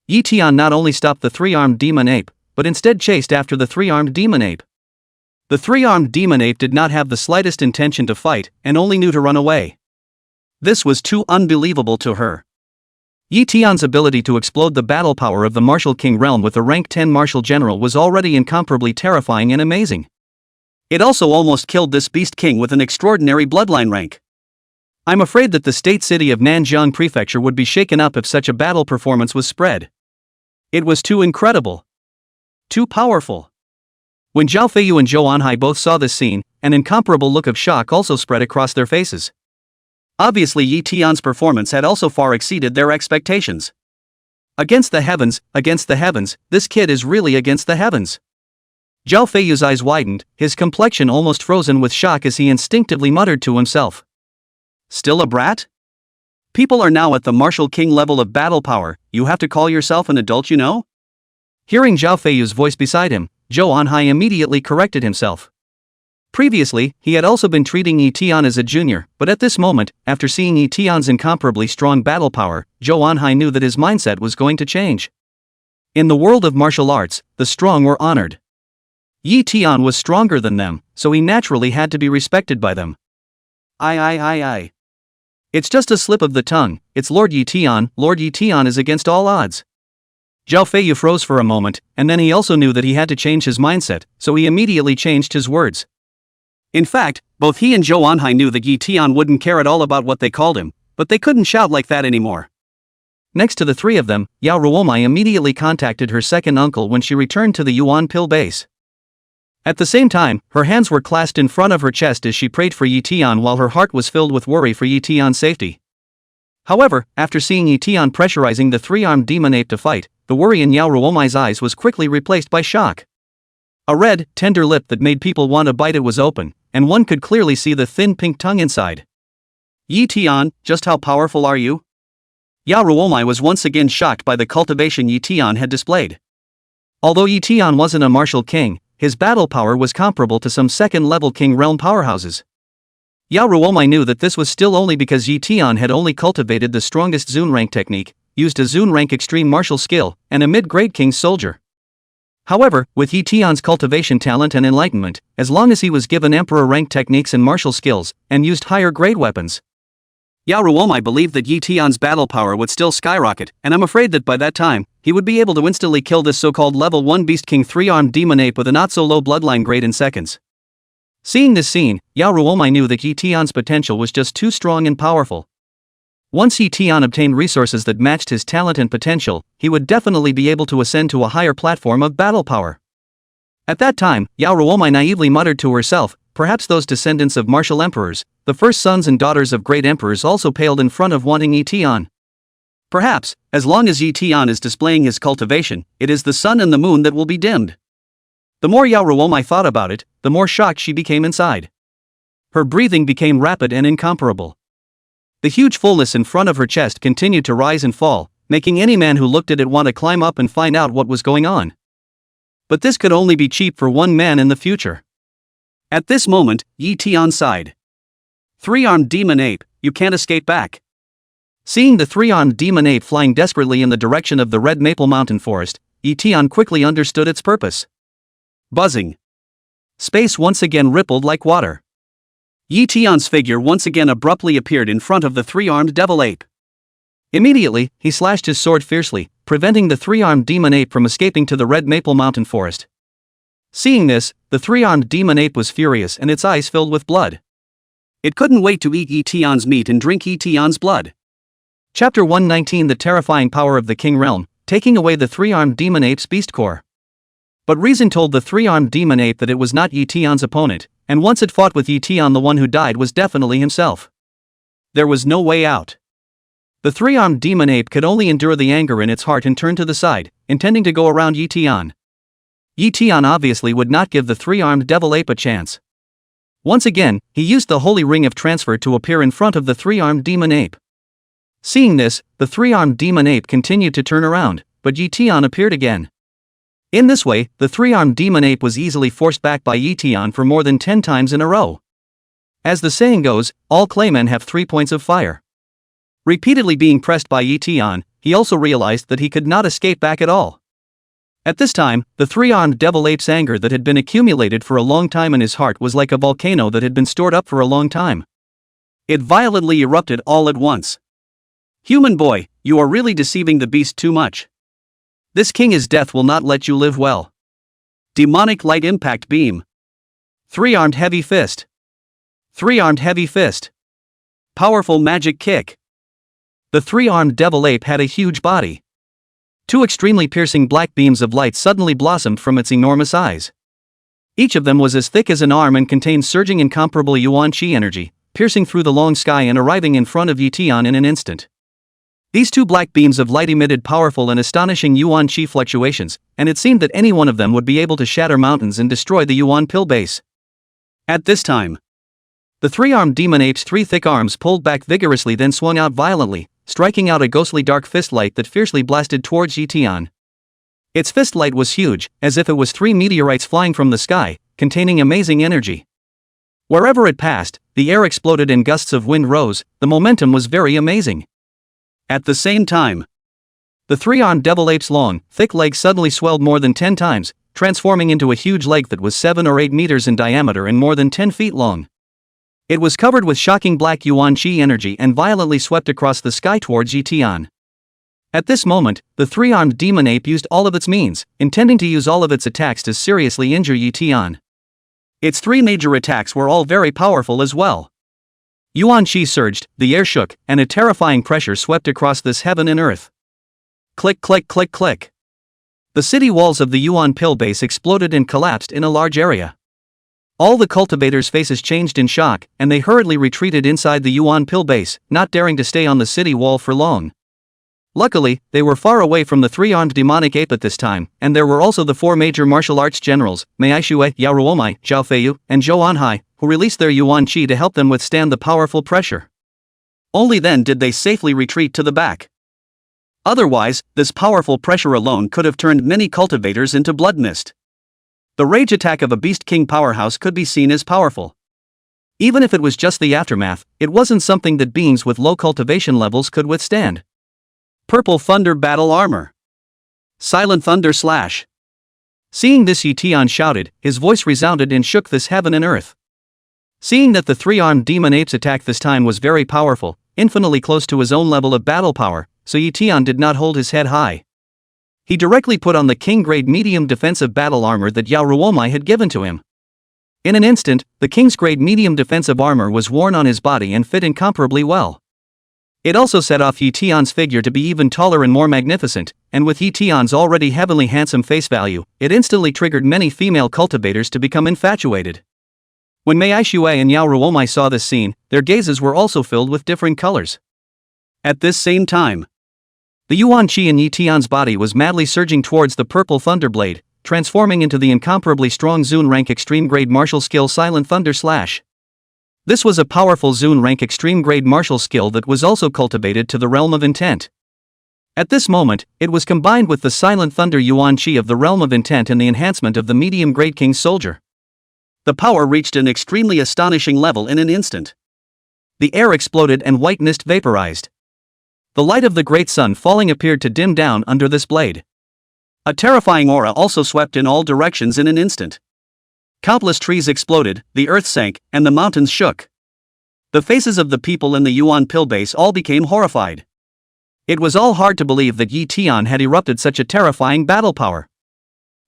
Ye Tian not only stopped the 3-armed demon ape, but instead chased after the 3-armed demon ape. The 3-armed demon ape did not have the slightest intention to fight and only knew to run away. This was too unbelievable to her. Ye Tian's ability to explode the battle power of the martial king realm with a rank 10 martial general was already incomparably terrifying and amazing. It also almost killed this beast king with an extraordinary bloodline rank. I'm afraid that the state city of Nanjiang Prefecture would be shaken up if such a battle performance was spread. It was too incredible. Too powerful. When Zhao Feiyu and Zhou Anhai both saw this scene, an incomparable look of shock also spread across their faces. Obviously Ye Tian's performance had also far exceeded their expectations. Against the heavens, this kid is really against the heavens. Zhao Feiyu's eyes widened, his complexion almost frozen with shock as he instinctively muttered to himself. Still a brat? People are now at the martial king level of battle power, you have to call yourself an adult, you know? Hearing Zhao Feiyu's voice beside him, Zhou Anhai immediately corrected himself. Previously, he had also been treating Ye Tian as a junior, but at this moment, after seeing Ye Tian's incomparably strong battle power, Zhou Anhai knew that his mindset was going to change. In the world of martial arts, the strong were honored. Ye Tian was stronger than them, so he naturally had to be respected by them. Aye. It's just a slip of the tongue, it's Lord Ye Tian is against all odds. Zhao Feiyu froze for a moment, and then he also knew that he had to change his mindset, so he immediately changed his words. In fact, both he and Zhou Anhai knew that Ye Tian wouldn't care at all about what they called him, but they couldn't shout like that anymore. Next to the three of them, Yao Ruowu immediately contacted her second uncle when she returned to the Yuan pill base. At the same time, her hands were clasped in front of her chest as she prayed for Ye Tian while her heart was filled with worry for Ye Tian's safety. However, after seeing Ye Tian pressurizing the 3-armed demon ape to fight, the worry in Yao Ruowu's eyes was quickly replaced by shock. A red, tender lip that made people want to bite it was open, and one could clearly see the thin pink tongue inside. Ye Tian, just how powerful are you? Yao Ruowu was once again shocked by the cultivation Ye Tian had displayed. Although Ye Tian wasn't a martial king, his battle power was comparable to some second-level king realm powerhouses. Yao Ruowu knew that this was still only because Ye Tian had only cultivated the strongest Zun rank technique, used a Zun rank extreme martial skill, and a mid-grade king's soldier. However, with Ye Tian's cultivation talent and enlightenment, as long as he was given emperor-rank techniques and martial skills, and used higher-grade weapons, Yao Ruowu believed that Ye Tian's battle power would still skyrocket, and I'm afraid that by that time, he would be able to instantly kill this so-called level 1 Beast King 3-armed demon ape with a not-so-low bloodline grade in seconds. Seeing this scene, Yao Ruowu knew that Ye Tian's potential was just too strong and powerful. Once Ye Tian obtained resources that matched his talent and potential, he would definitely be able to ascend to a higher platform of battle power. At that time, Yao Ruowu naively muttered to herself, perhaps those descendants of martial emperors, the first sons and daughters of great emperors, also paled in front of wanting Ye Tian. Perhaps, as long as Ye Tian is displaying his cultivation, it is the sun and the moon that will be dimmed. The more Yao Ruowu thought about it, the more shocked she became inside. Her breathing became rapid and incomparable. The huge fullness in front of her chest continued to rise and fall, making any man who looked at it want to climb up and find out what was going on. But this could only be cheap for one man in the future. At this moment, Ye Tian sighed. Three-armed demon ape, you can't escape back. Seeing the three-armed demon ape flying desperately in the direction of the Red Maple Mountain Forest, Ye Tian quickly understood its purpose. Buzzing. Space once again rippled like water. Ye Tian's figure once again abruptly appeared in front of the three-armed devil ape. Immediately, he slashed his sword fiercely, preventing the three-armed demon ape from escaping to the Red Maple Mountain Forest. Seeing this, the three-armed demon ape was furious and its eyes filled with blood. It couldn't wait to eat Ye Tian's meat and drink Ye Tian's blood. Chapter 119: The Terrifying Power of the King Realm, taking away the three-armed demon ape's beast core. But reason told the three-armed demon ape that it was not Ye Tian's opponent, and once it fought with Ye Tian, the one who died was definitely himself. There was no way out. The three-armed demon ape could only endure the anger in its heart and turn to the side, intending to go around Ye Tian. Ye Tian obviously would not give the three-armed devil ape a chance. Once again, he used the holy ring of transfer to appear in front of the three-armed demon ape. Seeing this, the three-armed demon ape continued to turn around, but Ye Tian appeared again. In this way, the three-armed demon ape was easily forced back by Ye Tian for more than 10 times in a row. As the saying goes, all claymen have 3 points of fire. Repeatedly being pressed by Ye Tian, he also realized that he could not escape back at all. At this time, the three-armed devil ape's anger that had been accumulated for a long time in his heart was like a volcano that had been stored up for a long time. It violently erupted all at once. Human boy, you are really deceiving the beast too much. This king is death will not let you live well. Demonic light impact beam. Three-armed heavy fist. Three-armed heavy fist. Powerful magic kick. The three-armed devil ape had a huge body. 2 extremely piercing black beams of light suddenly blossomed from its enormous eyes. Each of them was as thick as an arm and contained surging incomparable yuan qi energy, piercing through the long sky and arriving in front of Ye Tian in an instant. These 2 black beams of light emitted powerful and astonishing yuan qi fluctuations, and it seemed that any one of them would be able to shatter mountains and destroy the yuan pill base. At this time, the three-armed demon ape's 3 thick arms pulled back vigorously, then swung out violently, striking out a ghostly dark fist light that fiercely blasted towards Ye Tian. Its fist light was huge, as if it was 3 meteorites flying from the sky, containing amazing energy. Wherever it passed, the air exploded and gusts of wind rose. The momentum was very amazing. At the same time, the three-armed devil ape's long, thick leg suddenly swelled more than 10 times, transforming into a huge leg that was 7 or 8 meters in diameter and more than 10 feet long. It was covered with shocking black yuan qi energy and violently swept across the sky towards Ye Tian. At this moment, the three-armed demon ape used all of its means, intending to use all of its attacks to seriously injure Ye Tian. Its 3 major attacks were all very powerful as well. Yuan qi surged, the air shook, and a terrifying pressure swept across this heaven and earth. Click, click, click, click. The city walls of the yuan pill base exploded and collapsed in a large area. All the cultivators' faces changed in shock, and they hurriedly retreated inside the yuan pill base, not daring to stay on the city wall for long. Luckily, they were far away from the 3-armed demonic ape at this time, and there were also the 4 major martial arts generals, Mei Aishue, Yao Ruowu, Zhao Feiyu, and Zhou Anhai, who released their yuan qi to help them withstand the powerful pressure. Only then did they safely retreat to the back. Otherwise, this powerful pressure alone could have turned many cultivators into blood mist. The rage attack of a Beast King powerhouse could be seen as powerful. Even if it was just the aftermath, it wasn't something that beings with low cultivation levels could withstand. Purple Thunder Battle Armor. Silent Thunder Slash. Seeing this, Ye Tian shouted, his voice resounded and shook this heaven and earth. Seeing that the three-armed demon ape's attack this time was very powerful, infinitely close to his own level of battle power, so Ye Tian did not hold his head high. He directly put on the king-grade medium defensive battle armor that Yao Ruowu had given to him. In an instant, the king's grade medium defensive armor was worn on his body and fit incomparably well. It also set off Ye Tian's figure to be even taller and more magnificent, and with Ye Tian's already heavenly handsome face value, it instantly triggered many female cultivators to become infatuated. When Mei Aishui and Yao Ruowu saw this scene, their gazes were also filled with different colors. At this same time, the Yuan Qi in Ye Tian's body was madly surging towards the purple thunderblade, transforming into the incomparably strong Zun rank extreme grade martial skill Silent Thunder Slash. This was a powerful Zun rank extreme grade martial skill that was also cultivated to the realm of intent. At this moment, it was combined with the Silent Thunder Yuan Qi of the realm of intent and the enhancement of the medium grade King's Soldier. The power reached an extremely astonishing level in an instant. The air exploded and white mist vaporized. The light of the great sun falling appeared to dim down under this blade. A terrifying aura also swept in all directions in an instant. Countless trees exploded, the earth sank, and the mountains shook. The faces of the people in the Yuan pill base all became horrified. It was all hard to believe that Ye Tian had erupted such a terrifying battle power.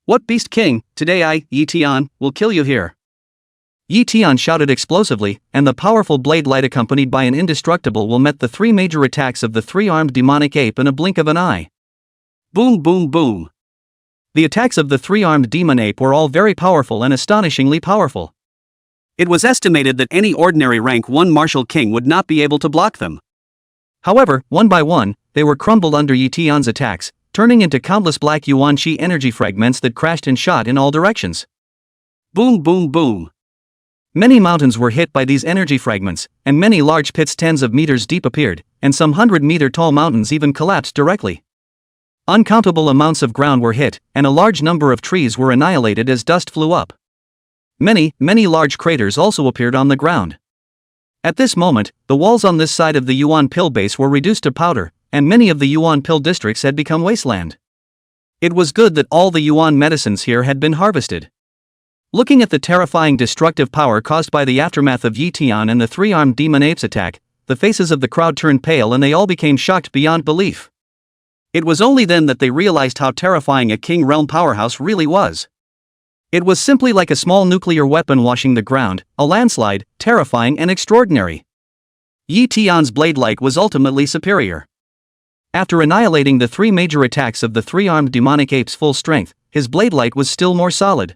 What beast king, today I, Ye Tian, will kill you here. Ye Tian shouted explosively, and the powerful blade light accompanied by an indestructible will met the three major attacks of the three-armed demonic ape in a blink of an eye. Boom boom boom. The attacks of the three-armed demon ape were all very powerful and astonishingly powerful. It was estimated that any ordinary rank 1 martial king would not be able to block them. However, one by one, they were crumbled under Ye Tian's attacks, turning into countless black Yuan Qi energy fragments that crashed and shot in all directions. Boom boom boom. Many mountains were hit by these energy fragments, and many large pits tens of meters deep appeared, and some 100-meter tall mountains even collapsed directly. Uncountable amounts of ground were hit, and a large number of trees were annihilated as dust flew up. Many large craters also appeared on the ground. At this moment, the walls on this side of the Yuan pill base were reduced to powder, and many of the Yuan pill districts had become wasteland. It was good that all the Yuan medicines here had been harvested. Looking at the terrifying destructive power caused by the aftermath of Ye Tian and the three-armed demon ape's attack, the faces of the crowd turned pale and they all became shocked beyond belief. It was only then that they realized how terrifying a King Realm powerhouse really was. It was simply like a small nuclear weapon washing the ground, a landslide, terrifying and extraordinary. Ye Tian's blade light was ultimately superior. After annihilating the three major attacks of the three-armed demonic ape's full strength, his blade light was still more solid.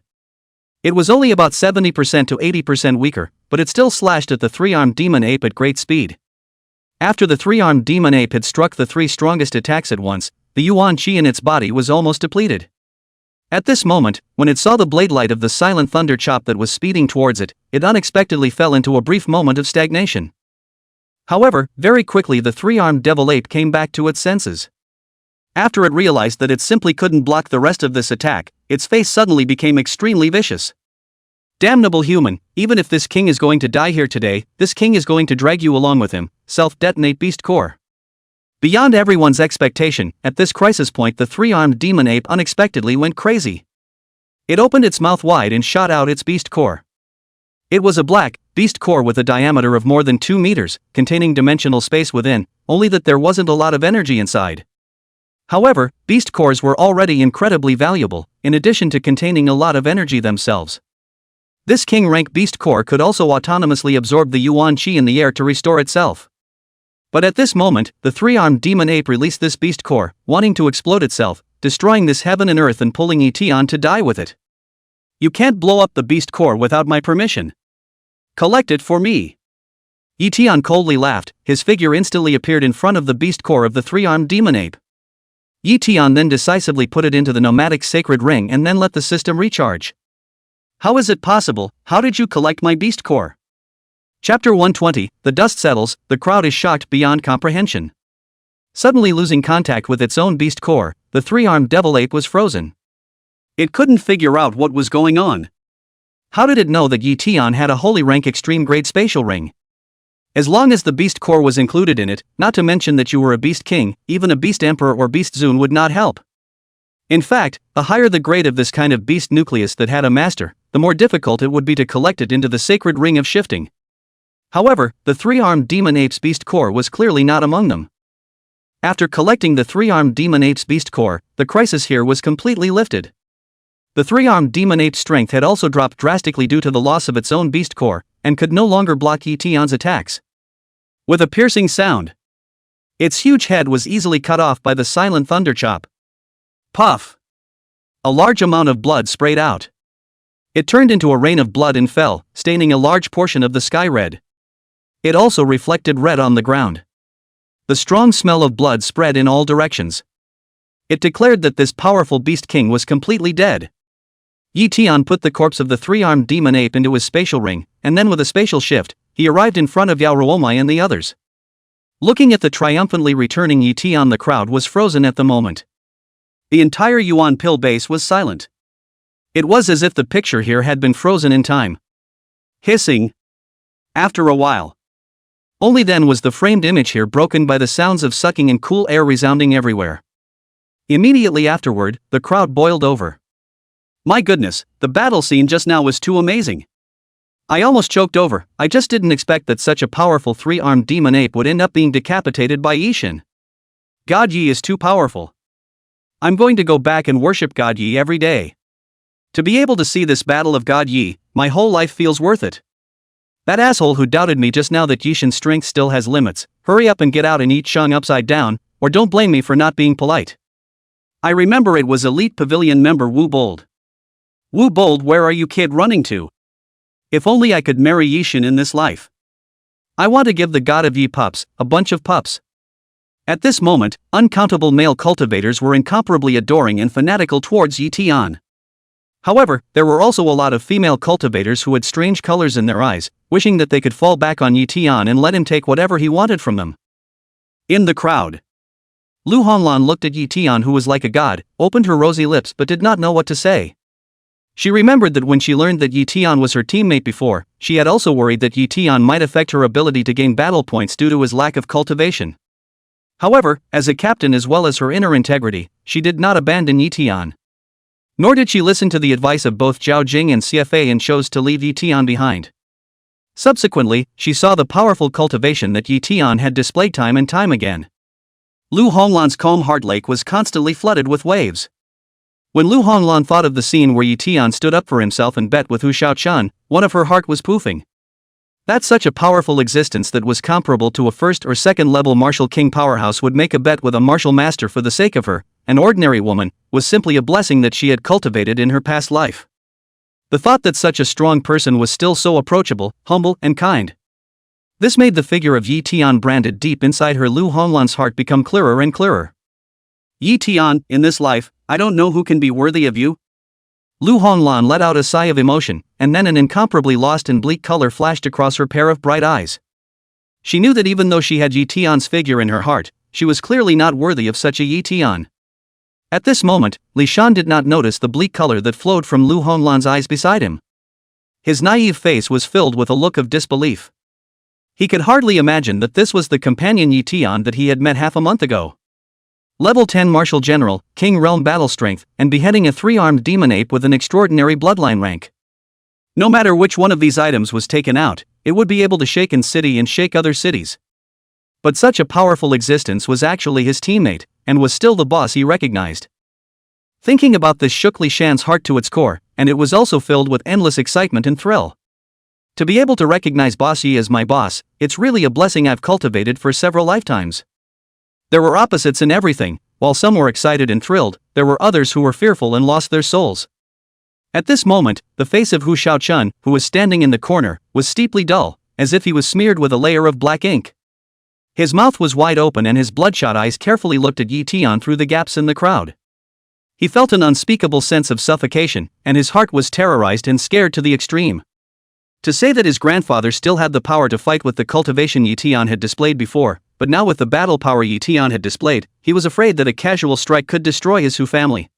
It was only about 70% to 80% weaker, but it still slashed at the three-armed demon ape at great speed. After the three-armed demon ape had struck the three strongest attacks at once, the Yuan Qi in its body was almost depleted. At this moment, when it saw the blade light of the silent thunder chop that was speeding towards it, it unexpectedly fell into a brief moment of stagnation. However, very quickly the three-armed devil ape came back to its senses. After it realized that it simply couldn't block the rest of this attack, its face suddenly became extremely vicious. Damnable human, even if this king is going to die here today, this king is going to drag you along with him, self-detonate beast core. Beyond everyone's expectation, at this crisis point the three-armed demon ape unexpectedly went crazy. It opened its mouth wide and shot out its beast core. It was a black, beast core with a diameter of more than 2 meters, containing dimensional space within, only that there wasn't a lot of energy inside. However, beast cores were already incredibly valuable, in addition to containing a lot of energy themselves. This king rank beast core could also autonomously absorb the Yuan Qi in the air to restore itself. But at this moment, the three-armed demon ape released this beast core, wanting to explode itself, destroying this heaven and earth and pulling Ye Tian to die with it. You can't blow up the beast core without my permission. Collect it for me. Ye Tian coldly laughed, his figure instantly appeared in front of the beast core of the three-armed demon ape. Ye Tian then decisively put it into the nomadic sacred ring and then let the system recharge. How is it possible? How did you collect my beast core? Chapter 120, The dust settles, the crowd is shocked beyond comprehension. Suddenly losing contact with its own beast core, the three-armed devil ape was frozen. It couldn't figure out what was going on. How did it know that Ye Tian had a holy rank extreme grade spatial ring? As long as the beast core was included in it, not to mention that you were a beast king, even a beast emperor or beast Zun would not help. In fact, the higher the grade of this kind of beast nucleus that had a master, the more difficult it would be to collect it into the sacred ring of shifting. However, the three-armed demon ape's beast core was clearly not among them. After collecting the three-armed demon ape's beast core, the crisis here was completely lifted. The three-armed demon ape's strength had also dropped drastically due to the loss of its own beast core, and could no longer block Ye Tian's attacks. With a piercing sound, its huge head was easily cut off by the silent thunder chop. Puff! A large amount of blood sprayed out. It turned into a rain of blood and fell, staining a large portion of the sky red. It also reflected red on the ground. The strong smell of blood spread in all directions. It declared that this powerful beast king was completely dead. Ye Tian put the corpse of the three-armed demon ape into his spatial ring, and then with a spatial shift, he arrived in front of Yao Ruowu and the others. Looking at the triumphantly returning Ye Tian, the crowd was frozen at the moment. The entire Yuan pill base was silent. It was as if the picture here had been frozen in time. Hissing. After a while. Only then was the framed image here broken by the sounds of sucking and cool air resounding everywhere. Immediately afterward, the crowd boiled over. My goodness, the battle scene just now was too amazing. I almost choked over. I just didn't expect that such a powerful three-armed demon ape would end up being decapitated by Yishin. God Yi is too powerful. I'm going to go back and worship God Yi every day. To be able to see this battle of God Yi, my whole life feels worth it. That asshole who doubted me just now that Yishin's strength still has limits, hurry up and get out and eat Shang upside down, or don't blame me for not being polite. I remember it was Elite Pavilion member Wu Bold. Wu Bold, where are you kid running to? If only I could marry Yishin in this life. I want to give the god of Yi pups, a bunch of pups. At this moment, uncountable male cultivators were incomparably adoring and fanatical towards Ye Tian. However, there were also a lot of female cultivators who had strange colors in their eyes, wishing that they could fall back on Ye Tian and let him take whatever he wanted from them. In the crowd, Lu Honglan looked at Ye Tian, who was like a god, opened her rosy lips but did not know what to say. She remembered that when she learned that Ye Tian was her teammate before, she had also worried that Ye Tian might affect her ability to gain battle points due to his lack of cultivation. However, as a captain as well as her inner integrity, she did not abandon Ye Tian. Nor did she listen to the advice of both Zhao Jing and CFA and chose to leave Ye Tian behind. Subsequently, she saw the powerful cultivation that Ye Tian had displayed time and time again. Lu Honglan's calm heart lake was constantly flooded with waves. When Lu Honglan thought of the scene where Ye Tian stood up for himself and bet with Hu Shaochuan, one of her heart was poofing. That such a powerful existence that was comparable to a first or second level martial king powerhouse would make a bet with a martial master for the sake of her, an ordinary woman, was simply a blessing that she had cultivated in her past life. The thought that such a strong person was still so approachable, humble, and kind. This made the figure of Ye Tian branded deep inside her Lu Honglan's heart become clearer and clearer. Ye Tian, in this life, I don't know who can be worthy of you. Lu Honglan let out a sigh of emotion, and then an incomparably lost and bleak color flashed across her pair of bright eyes. She knew that even though she had Ye Tian's figure in her heart, she was clearly not worthy of such a Ye Tian. At this moment, Li Shan did not notice the bleak color that flowed from Lu Honglan's eyes beside him. His naive face was filled with a look of disbelief. He could hardly imagine that this was the companion Ye Tian that he had met half a month ago. Level 10 Martial General, King Realm Battle Strength, and beheading a three-armed demon ape with an extraordinary bloodline rank. No matter which one of these items was taken out, it would be able to shake an city and shake other cities. But such a powerful existence was actually his teammate, and was still the boss he recognized. Thinking about this shook Li Shan's heart to its core, and it was also filled with endless excitement and thrill. To be able to recognize Boss Yi as my boss, it's really a blessing I've cultivated for several lifetimes. There were opposites in everything. While some were excited and thrilled, there were others who were fearful and lost their souls. At this moment, the face of Hu Shaochuan, who was standing in the corner, was steeply dull, as if he was smeared with a layer of black ink. His mouth was wide open and his bloodshot eyes carefully looked at Ye Tian through the gaps in the crowd. He felt an unspeakable sense of suffocation, and his heart was terrorized and scared to the extreme. To say that his grandfather still had the power to fight with the cultivation Ye Tian had displayed before, but now with the battle power Ye Tian had displayed, he was afraid that a casual strike could destroy his Hu family.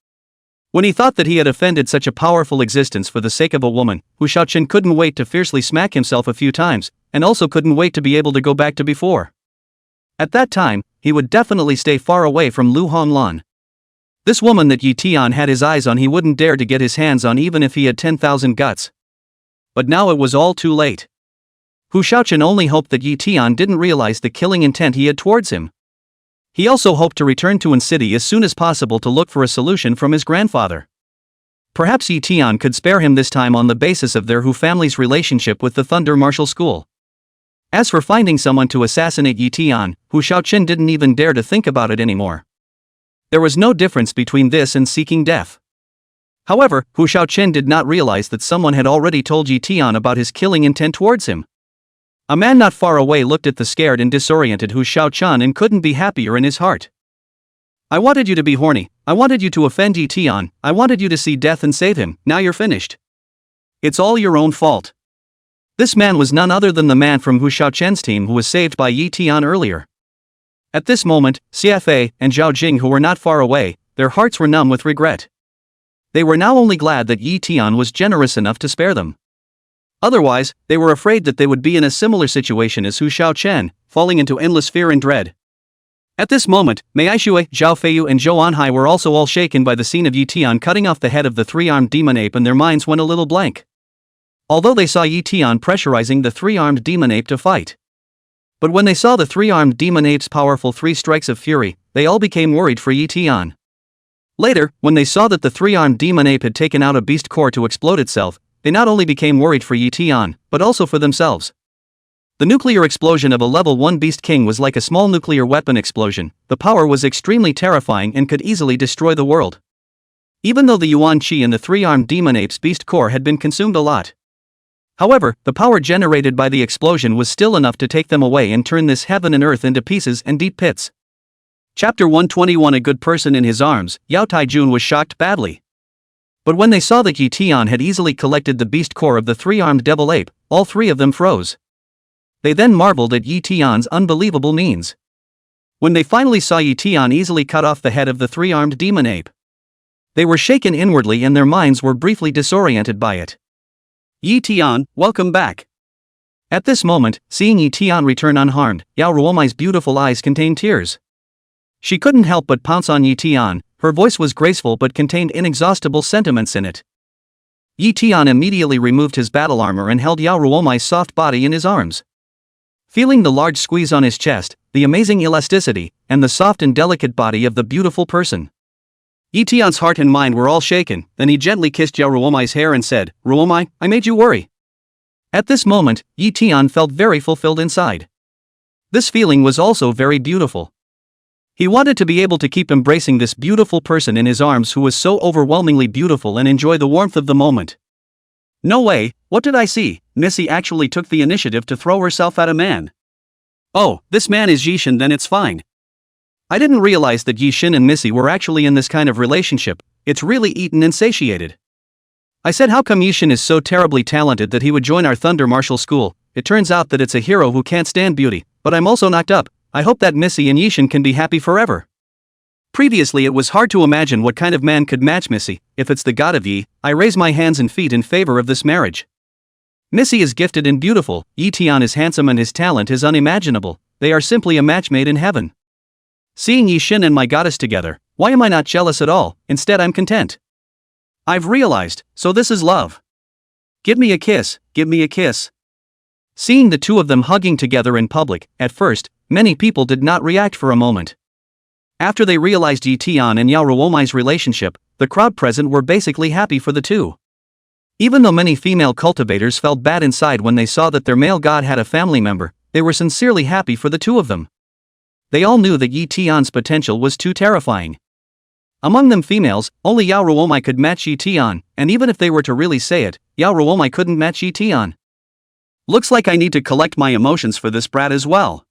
When he thought that he had offended such a powerful existence for the sake of a woman, Hu Shaochuan couldn't wait to fiercely smack himself a few times, and also couldn't wait to be able to go back to before. At that time, he would definitely stay far away from Lu Honglan. This woman that Ye Tian had his eyes on he wouldn't dare to get his hands on even if he had 10,000 guts. But now it was all too late. Hu Shaoqian only hoped that Ye Tian didn't realize the killing intent he had towards him. He also hoped to return to An City as soon as possible to look for a solution from his grandfather. Perhaps Ye Tian could spare him this time on the basis of their Hu family's relationship with the Thunder Martial School. As for finding someone to assassinate Ye Tian, Hu Shaoqian didn't even dare to think about it anymore. There was no difference between this and seeking death. However, Hu Shaoqian did not realize that someone had already told Ye Tian about his killing intent towards him. A man not far away looked at the scared and disoriented Hu Shaoqian and couldn't be happier in his heart. I wanted you to be horny, I wanted you to offend Ye Tian, I wanted you to see death and save him, now you're finished. It's all your own fault. This man was none other than the man from Hu Shaoqian's team who was saved by Ye Tian earlier. At this moment, Xiafei and Zhao Jing, who were not far away, their hearts were numb with regret. They were now only glad that Ye Tian was generous enough to spare them. Otherwise, they were afraid that they would be in a similar situation as Hu Shaoqian, falling into endless fear and dread. At this moment, Mei Aishui, Zhao Feiyu and Zhou Anhai were also all shaken by the scene of Ye Tian cutting off the head of the three-armed demon ape, and their minds went a little blank. Although they saw Ye Tian pressurizing the three-armed demon ape to fight. But when they saw the three-armed demon ape's powerful 3 strikes of fury, they all became worried for Ye Tian. Later, when they saw that the three-armed demon ape had taken out a beast core to explode itself, they not only became worried for Ye Tian, but also for themselves. The nuclear explosion of a level 1 beast king was like a small nuclear weapon explosion. The power was extremely terrifying and could easily destroy the world. Even though the Yuan Qi and the three-armed demon ape's beast core had been consumed a lot. However, the power generated by the explosion was still enough to take them away and turn this heaven and earth into pieces and deep pits. Chapter 121. A good person in his arms. Yao Taijun was shocked badly. But when they saw that Ye Tian had easily collected the beast core of the three-armed devil ape, all 3 of them froze. They then marveled at Ye Tian's unbelievable means. When they finally saw Ye Tian easily cut off the head of the three-armed demon ape, they were shaken inwardly and their minds were briefly disoriented by it. Ye Tian, welcome back. At this moment, seeing Ye Tian return unharmed, Yao Ruomu's beautiful eyes contained tears. She couldn't help but pounce on Ye Tian. Her voice was graceful but contained inexhaustible sentiments in it. Ye Tian immediately removed his battle armor and held Yao Ruomu's soft body in his arms. Feeling the large squeeze on his chest, the amazing elasticity, and the soft and delicate body of the beautiful person, Ye Tian's heart and mind were all shaken. Then he gently kissed Yao Ruomu's hair and said, "Ruomu, I made you worry." At this moment, Ye Tian felt very fulfilled inside. This feeling was also very beautiful. He wanted to be able to keep embracing this beautiful person in his arms who was so overwhelmingly beautiful and enjoy the warmth of the moment. No way, what did I see? Missy actually took the initiative to throw herself at a man. Oh, this man is Yishin, then it's fine. I didn't realize that Yishin and Missy were actually in this kind of relationship. It's really eaten and satiated. I said how come Yishin is so terribly talented that he would join our Thunder Martial School. It turns out that it's a hero who can't stand beauty, but I'm also knocked up. I hope that Missy and Yishin can be happy forever. Previously it was hard to imagine what kind of man could match Missy. If it's the god of Yi, I raise my hands and feet in favor of this marriage. Missy is gifted and beautiful, Ye Tian is handsome and his talent is unimaginable. They are simply a match made in heaven. Seeing Yishin and my goddess together, why am I not jealous at all? Instead I'm content. I've realized, so this is love. Give me a kiss, give me a kiss. Seeing the 2 of them hugging together in public, at first, many people did not react for a moment. After they realized Ye Tian and Yao Ruomu's relationship, the crowd present were basically happy for the 2. Even though many female cultivators felt bad inside when they saw that their male god had a family member, they were sincerely happy for the 2 of them. They all knew that Ye Tian's potential was too terrifying. Among them females, only Yao Ruowu could match Ye Tian, and even if they were to really say it, Yao Ruowu couldn't match Ye Tian. Looks like I need to collect my emotions for this brat as well.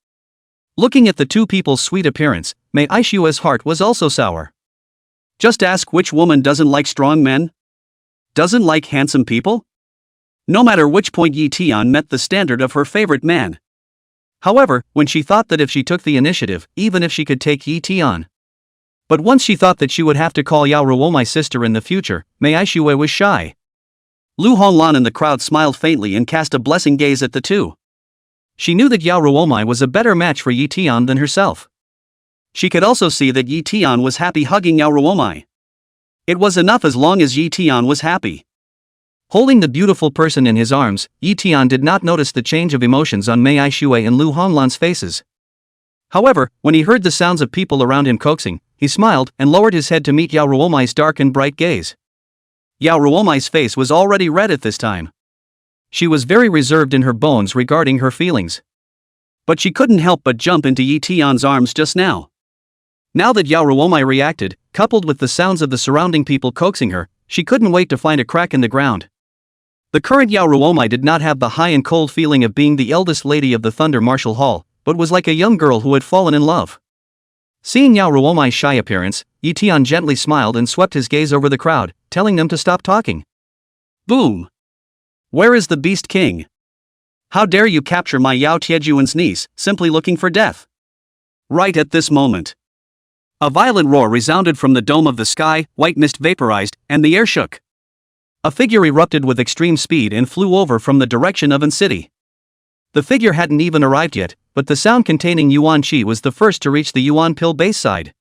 Looking at the 2 people's sweet appearance, Mei Aishua's heart was also sour. Just ask which woman doesn't like strong men? Doesn't like handsome people? No matter which point Ye Tian met the standard of her favorite man. However, when she thought that if she took the initiative, even if she could take Ye Tian. But once she thought that she would have to call Yao Ruomu's sister in the future, Mei Aishue was shy. Lu Honglan in the crowd smiled faintly and cast a blessing gaze at the 2. She knew that Yao Ruowu was a better match for Ye Tian than herself. She could also see that Ye Tian was happy hugging Yao Ruowu. It was enough as long as Ye Tian was happy. Holding the beautiful person in his arms, Ye Tian did not notice the change of emotions on Mei Aishui and Lu Honglan's faces. However, when he heard the sounds of people around him coaxing, he smiled and lowered his head to meet Yao Ruowu's dark and bright gaze. Yao Ruowu's face was already red at this time. She was very reserved in her bones regarding her feelings. But she couldn't help but jump into Ye Tian's arms just now. Now that Yao Ruowu reacted, coupled with the sounds of the surrounding people coaxing her, she couldn't wait to find a crack in the ground. The current Yao Ruowu did not have the high and cold feeling of being the eldest lady of the Thunder Martial Hall, but was like a young girl who had fallen in love. Seeing Yao Ruowu's shy appearance, Ye Tian gently smiled and swept his gaze over the crowd, telling them to stop talking. Boom! Where is the Beast King? How dare you capture my Yao Tiejuan's niece, simply looking for death? Right at this moment. A violent roar resounded from the dome of the sky, white mist vaporized, and the air shook. A figure erupted with extreme speed and flew over from the direction of An City. The figure hadn't even arrived yet, but the sound containing Yuan Qi was the first to reach the Yuan Pill base side.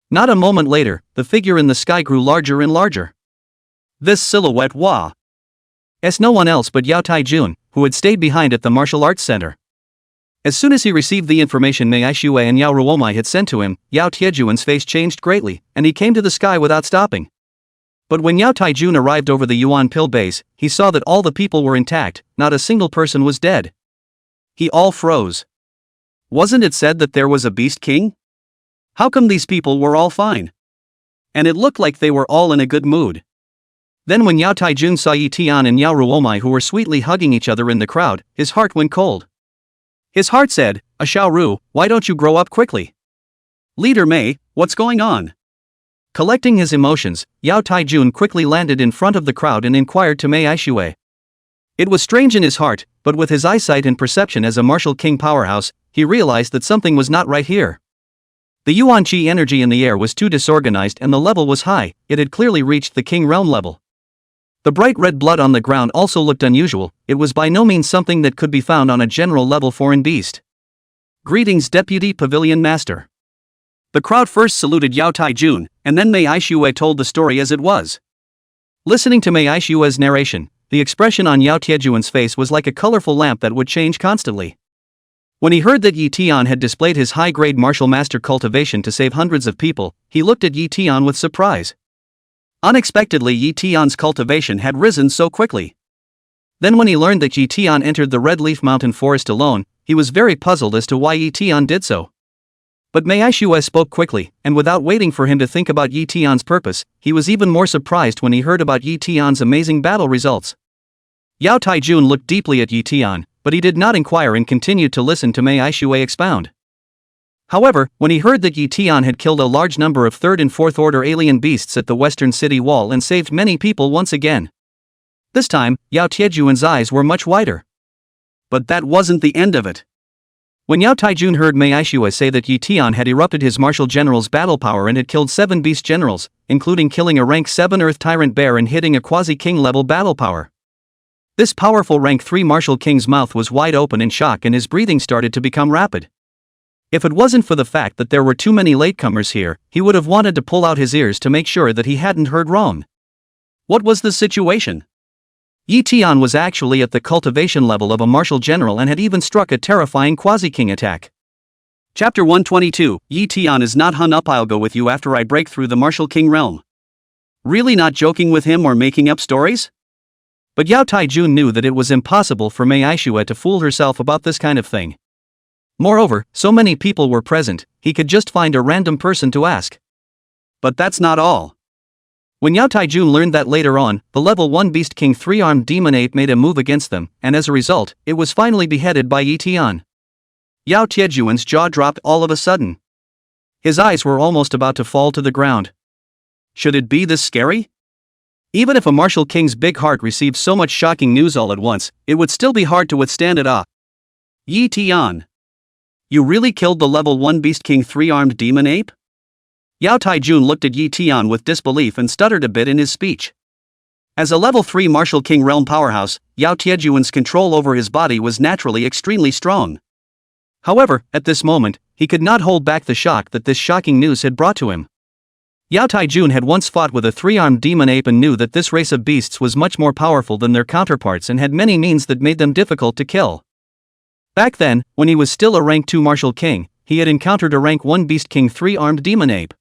Not a moment later, the figure in the sky grew larger and larger. This silhouette was no one else but Yao Taijun, who had stayed behind at the martial arts center. As soon as he received the information Mei Aishui and Yao Ruowu had sent to him, Yao Tiejuan's face changed greatly, and he came to the sky without stopping. But when Yao Taijun arrived over the Yuan Pill base, he saw that all the people were intact, not a single person was dead. He all froze. Wasn't it said that there was a Beast King? How come these people were all fine? And it looked like they were all in a good mood. Then when Yao Taijun saw Ye Tian and Yao Ruowu who were sweetly hugging each other in the crowd, his heart went cold. His heart said, Shao Ru, why don't you grow up quickly? Leader Mei, what's going on? Collecting his emotions, Yao Taijun quickly landed in front of the crowd and inquired to Mei Aishui. It was strange in his heart, but with his eyesight and perception as a martial king powerhouse, he realized that something was not right here. The Yuan Qi energy in the air was too disorganized and the level was high, it had clearly reached the king realm level. The bright red blood on the ground also looked unusual, it was by no means something that could be found on a general level foreign beast. Greetings Deputy Pavilion Master. The crowd first saluted Yao Taijun, and then Mei Aishui told the story as it was. Listening to Mei Aishui's narration, the expression on Yao Tiejuan's face was like a colorful lamp that would change constantly. When he heard that Ye Tian had displayed his high-grade martial master cultivation to save hundreds of people, he looked at Ye Tian with surprise. Unexpectedly, Ye Tian's cultivation had risen so quickly. Then when he learned that Ye Tian entered the Red Leaf Mountain Forest alone, he was very puzzled as to why Ye Tian did so. But Mei Aishui spoke quickly, and without waiting for him to think about Ye Tian's purpose, he was even more surprised when he heard about Ye Tian's amazing battle results. Yao Taijun looked deeply at Ye Tian, but he did not inquire and continued to listen to Mei Aishui expound. However, when he heard that Ye Tian had killed a large number of 3rd and 4th order alien beasts at the western city wall and saved many people once again. This time, Yao Tiejuan's eyes were much wider. But that wasn't the end of it. When Yao Taijun heard Mei Aishui say that Ye Tian had erupted his martial general's battle power and had killed 7 beast generals, including killing a rank 7 Earth Tyrant Bear and hitting a quasi-king level battle power. This powerful rank 3 martial king's mouth was wide open in shock and his breathing started to become rapid. If it wasn't for the fact that there were too many latecomers here, he would have wanted to pull out his ears to make sure that he hadn't heard wrong. What was the situation? Ye Tian was actually at the cultivation level of a martial general and had even struck a terrifying quasi-king attack. Chapter 122, Ye Tian is not hung up. I'll go with you after I break through the martial king realm. Really not joking with him or making up stories? But Yao Taijun knew that it was impossible for Mei Aishui to fool herself about this kind of thing. Moreover, so many people were present, he could just find a random person to ask. But that's not all. When Yao Taijun learned that later on, the level 1 Beast King 3-armed demon ape made a move against them, and as a result, it was finally beheaded by Ye Tian. Yao Tiejuan's jaw dropped all of a sudden. His eyes were almost about to fall to the ground. Should it be this scary? Even if a martial king's big heart received so much shocking news all at once, it would still be hard to withstand it. Ye Tian. You really killed the level 1 Beast King 3-armed demon ape? Yao Taijun looked at Ye Tian with disbelief and stuttered a bit in his speech. As a level 3 martial king realm powerhouse, Yao Tiejuan's control over his body was naturally extremely strong. However, at this moment, he could not hold back the shock that this shocking news had brought to him. Yao Taijun had once fought with a three-armed demon ape and knew that this race of beasts was much more powerful than their counterparts and had many means that made them difficult to kill. Back then, when he was still a rank 2 martial king, he had encountered a rank 1 beast king 3-armed demon ape.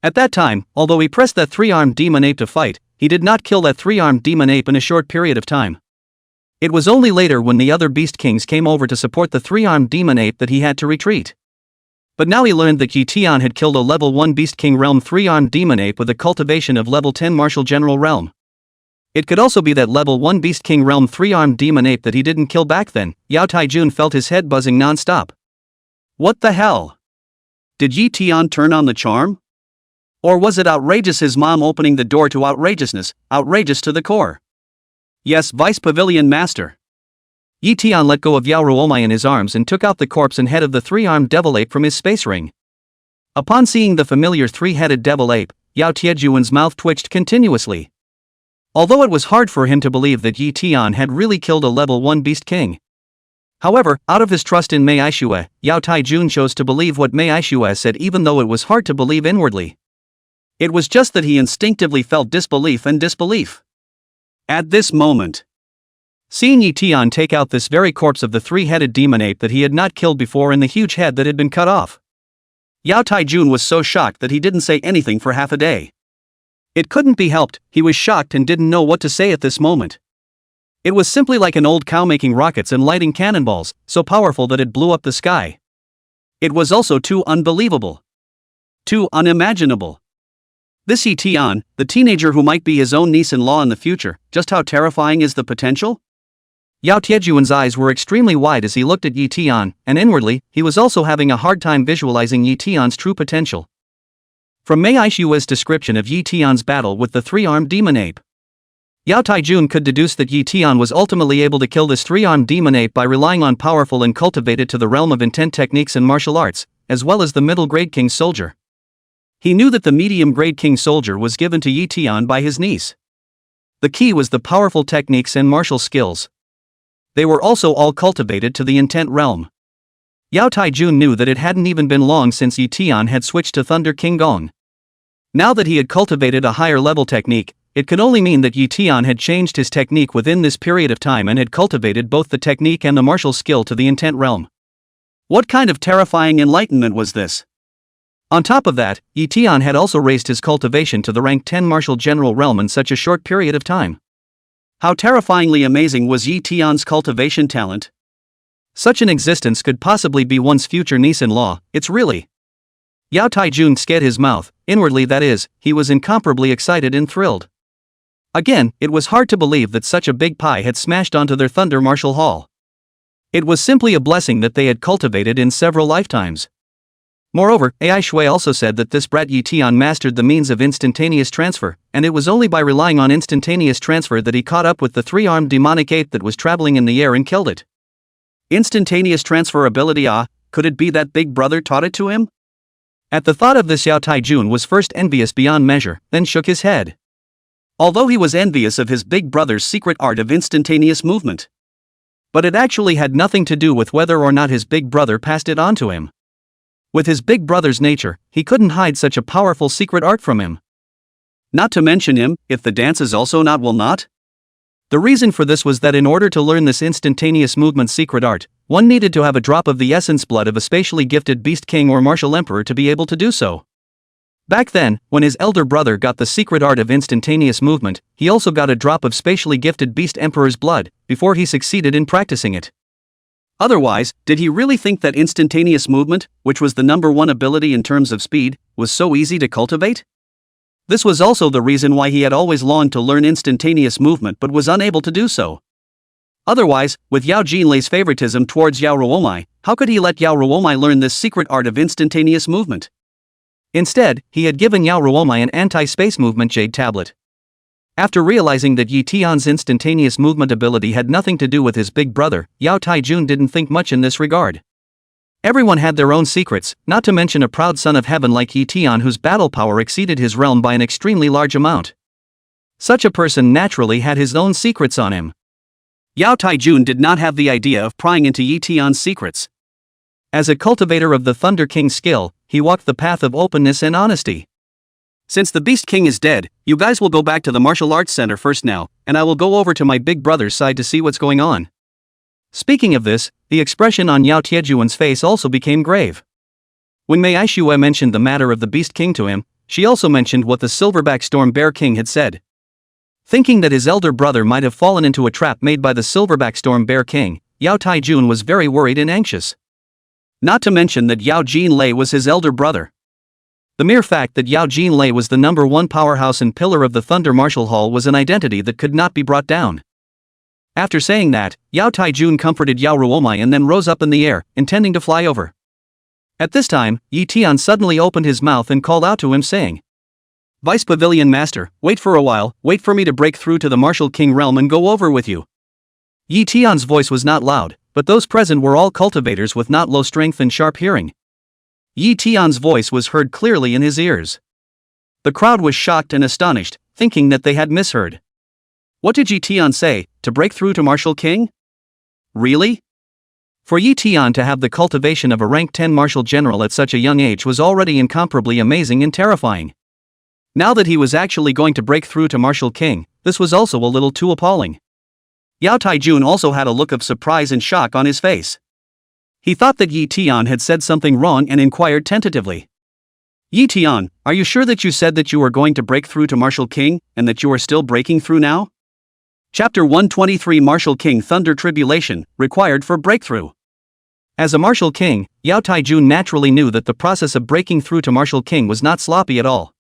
At that time, although he pressed that 3-armed demon ape to fight, he did not kill that 3-armed demon ape in a short period of time. It was only later when the other beast kings came over to support the 3-armed demon ape that he had to retreat. But now he learned that Ye Tian had killed a level 1 beast king realm 3-armed demon ape with a cultivation of level 10 martial general realm. It could also be that level 1 beast king realm 3-armed demon ape that he didn't kill back then. Yao Taijun felt his head buzzing non-stop. What the hell? Did Ye Tian turn on the charm? Or was it outrageous his mom opening the door to outrageousness, outrageous to the core? Yes, Vice Pavilion Master. Ye Tian let go of Yao Ruowu in his arms and took out the corpse and head of the 3-armed devil ape from his space ring. Upon seeing the familiar 3-headed devil ape, Yao Tiejuan's mouth twitched continuously. Although it was hard for him to believe that Ye Tian had really killed a level 1 beast king. However, out of his trust in Mei Aishue, Yao Taijun chose to believe what Mei Aishue said even though it was hard to believe inwardly. It was just that he instinctively felt disbelief and disbelief. At this moment, seeing Ye Tian take out this very corpse of the 3-headed demon ape that he had not killed before and the huge head that had been cut off, Yao Taijun was so shocked that he didn't say anything for half a day. It couldn't be helped, he was shocked and didn't know what to say at this moment. It was simply like an old cow making rockets and lighting cannonballs, so powerful that it blew up the sky. It was also too unbelievable. Too unimaginable. This Ye Tian, the teenager who might be his own niece-in-law in the future, just how terrifying is the potential? Yao Tiejuan's eyes were extremely wide as he looked at Ye Tian, and inwardly, he was also having a hard time visualizing Ye Tian's true potential. From Mei Aishue's description of Ye Tian's battle with the 3-armed demon ape, Yao Taijun could deduce that Ye Tian was ultimately able to kill this 3-armed demon ape by relying on powerful and cultivated to the realm of intent techniques and martial arts, as well as the middle-grade king soldier. He knew that the medium-grade king soldier was given to Ye Tian by his niece. The key was the powerful techniques and martial skills. They were also all cultivated to the intent realm. Yao Taijun knew that it hadn't even been long since Ye Tian had switched to Thunder King Gong. Now that he had cultivated a higher level technique, it could only mean that Ye Tian had changed his technique within this period of time and had cultivated both the technique and the martial skill to the intent realm. What kind of terrifying enlightenment was this? On top of that, Ye Tian had also raised his cultivation to the rank 10 martial general realm in such a short period of time. How terrifyingly amazing was Ye Tian's cultivation talent? Such an existence could possibly be one's future niece-in-law, it's really. Yao Taijun scared his mouth, inwardly that is, he was incomparably excited and thrilled. Again, it was hard to believe that such a big pie had smashed onto their Thunder Martial Hall. It was simply a blessing that they had cultivated in several lifetimes. Moreover, Ai Shui also said that this brat Ye Tian mastered the means of instantaneous transfer, and it was only by relying on instantaneous transfer that he caught up with the 3-armed demonic ape that was traveling in the air and killed it. Instantaneous transfer ability, could it be that Big Brother taught it to him? At the thought of this, Yao Taijun was first envious beyond measure, then shook his head. Although he was envious of his big brother's secret art of instantaneous movement. But it actually had nothing to do with whether or not his big brother passed it on to him. With his big brother's nature, he couldn't hide such a powerful secret art from him. Not to mention him, if the dance is also not will not? The reason for this was that in order to learn this instantaneous movement secret art, one needed to have a drop of the essence blood of a spatially gifted beast king or martial emperor to be able to do so. Back then, when his elder brother got the secret art of instantaneous movement, he also got a drop of spatially gifted beast emperor's blood, before he succeeded in practicing it. Otherwise, did he really think that instantaneous movement, which was the #1 ability in terms of speed, was so easy to cultivate? This was also the reason why he had always longed to learn instantaneous movement but was unable to do so. Otherwise, with Yao Jinlei's favoritism towards Yao Ruowu, how could he let Yao Ruowu learn this secret art of instantaneous movement? Instead, he had given Yao Ruowu an anti-space movement jade tablet. After realizing that Ye Tian's instantaneous movement ability had nothing to do with his big brother, Yao Taijun didn't think much in this regard. Everyone had their own secrets, not to mention a proud son of heaven like Ye Tian whose battle power exceeded his realm by an extremely large amount. Such a person naturally had his own secrets on him. Yao Taijun did not have the idea of prying into Ye Tian's secrets. As a cultivator of the Thunder King's skill, he walked the path of openness and honesty. Since the Beast King is dead, you guys will go back to the martial arts center first now, and I will go over to my big brother's side to see what's going on. Speaking of this, the expression on Yao Tiejuan's face also became grave. When Mei Aishue mentioned the matter of the Beast King to him, she also mentioned what the Silverback Storm Bear King had said. Thinking that his elder brother might have fallen into a trap made by the Silverback Storm Bear King, Yao Taijun was very worried and anxious. Not to mention that Yao Jinlei was his elder brother. The mere fact that Yao Jinlei was the #1 powerhouse and pillar of the Thunder Martial Hall was an identity that could not be brought down. After saying that, Yao Taijun comforted Yao Ruowu and then rose up in the air, intending to fly over. At this time, Ye Tian suddenly opened his mouth and called out to him saying, "Vice Pavilion Master, wait for a while, wait for me to break through to the Martial King realm and go over with you." Ye Tian's voice was not loud, but those present were all cultivators with not low strength and sharp hearing. Ye Tian's voice was heard clearly in his ears. The crowd was shocked and astonished, thinking that they had misheard. What did Ye Tian say, to break through to Martial King? Really? For Ye Tian to have the cultivation of a rank 10 martial general at such a young age was already incomparably amazing and terrifying. Now that he was actually going to break through to Martial King, this was also a little too appalling. Yao Taijun also had a look of surprise and shock on his face. He thought that Ye Tian had said something wrong and inquired tentatively. "Ye Tian, are you sure that you said that you were going to break through to Martial King, and that you are still breaking through now?" Chapter 123 Martial King Thunder Tribulation, required for breakthrough. As a Martial King, Yao Taijun naturally knew that the process of breaking through to Martial King was not sloppy at all.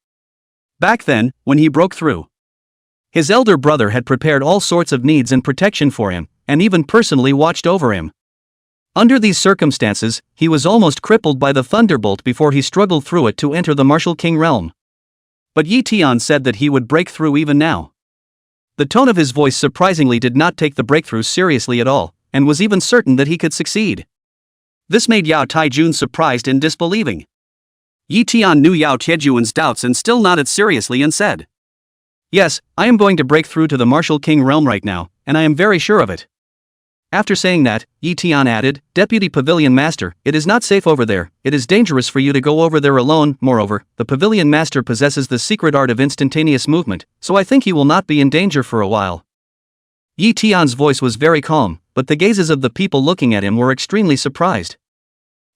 Back then, when he broke through, his elder brother had prepared all sorts of needs and protection for him, and even personally watched over him. Under these circumstances, he was almost crippled by the thunderbolt before he struggled through it to enter the Martial King realm. But Ye Tian said that he would break through even now. The tone of his voice surprisingly did not take the breakthrough seriously at all, and was even certain that he could succeed. This made Yao Taijun surprised and disbelieving. Ye Tian knew Yao Tiejuan's doubts and still nodded seriously and said, "Yes, I am going to break through to the Martial King realm right now, and I am very sure of it." After saying that, Ye Tian added, "Deputy Pavilion Master, it is not safe over there, it is dangerous for you to go over there alone. Moreover, the Pavilion Master possesses the secret art of instantaneous movement, so I think he will not be in danger for a while." Ye Tian's voice was very calm, but the gazes of the people looking at him were extremely surprised.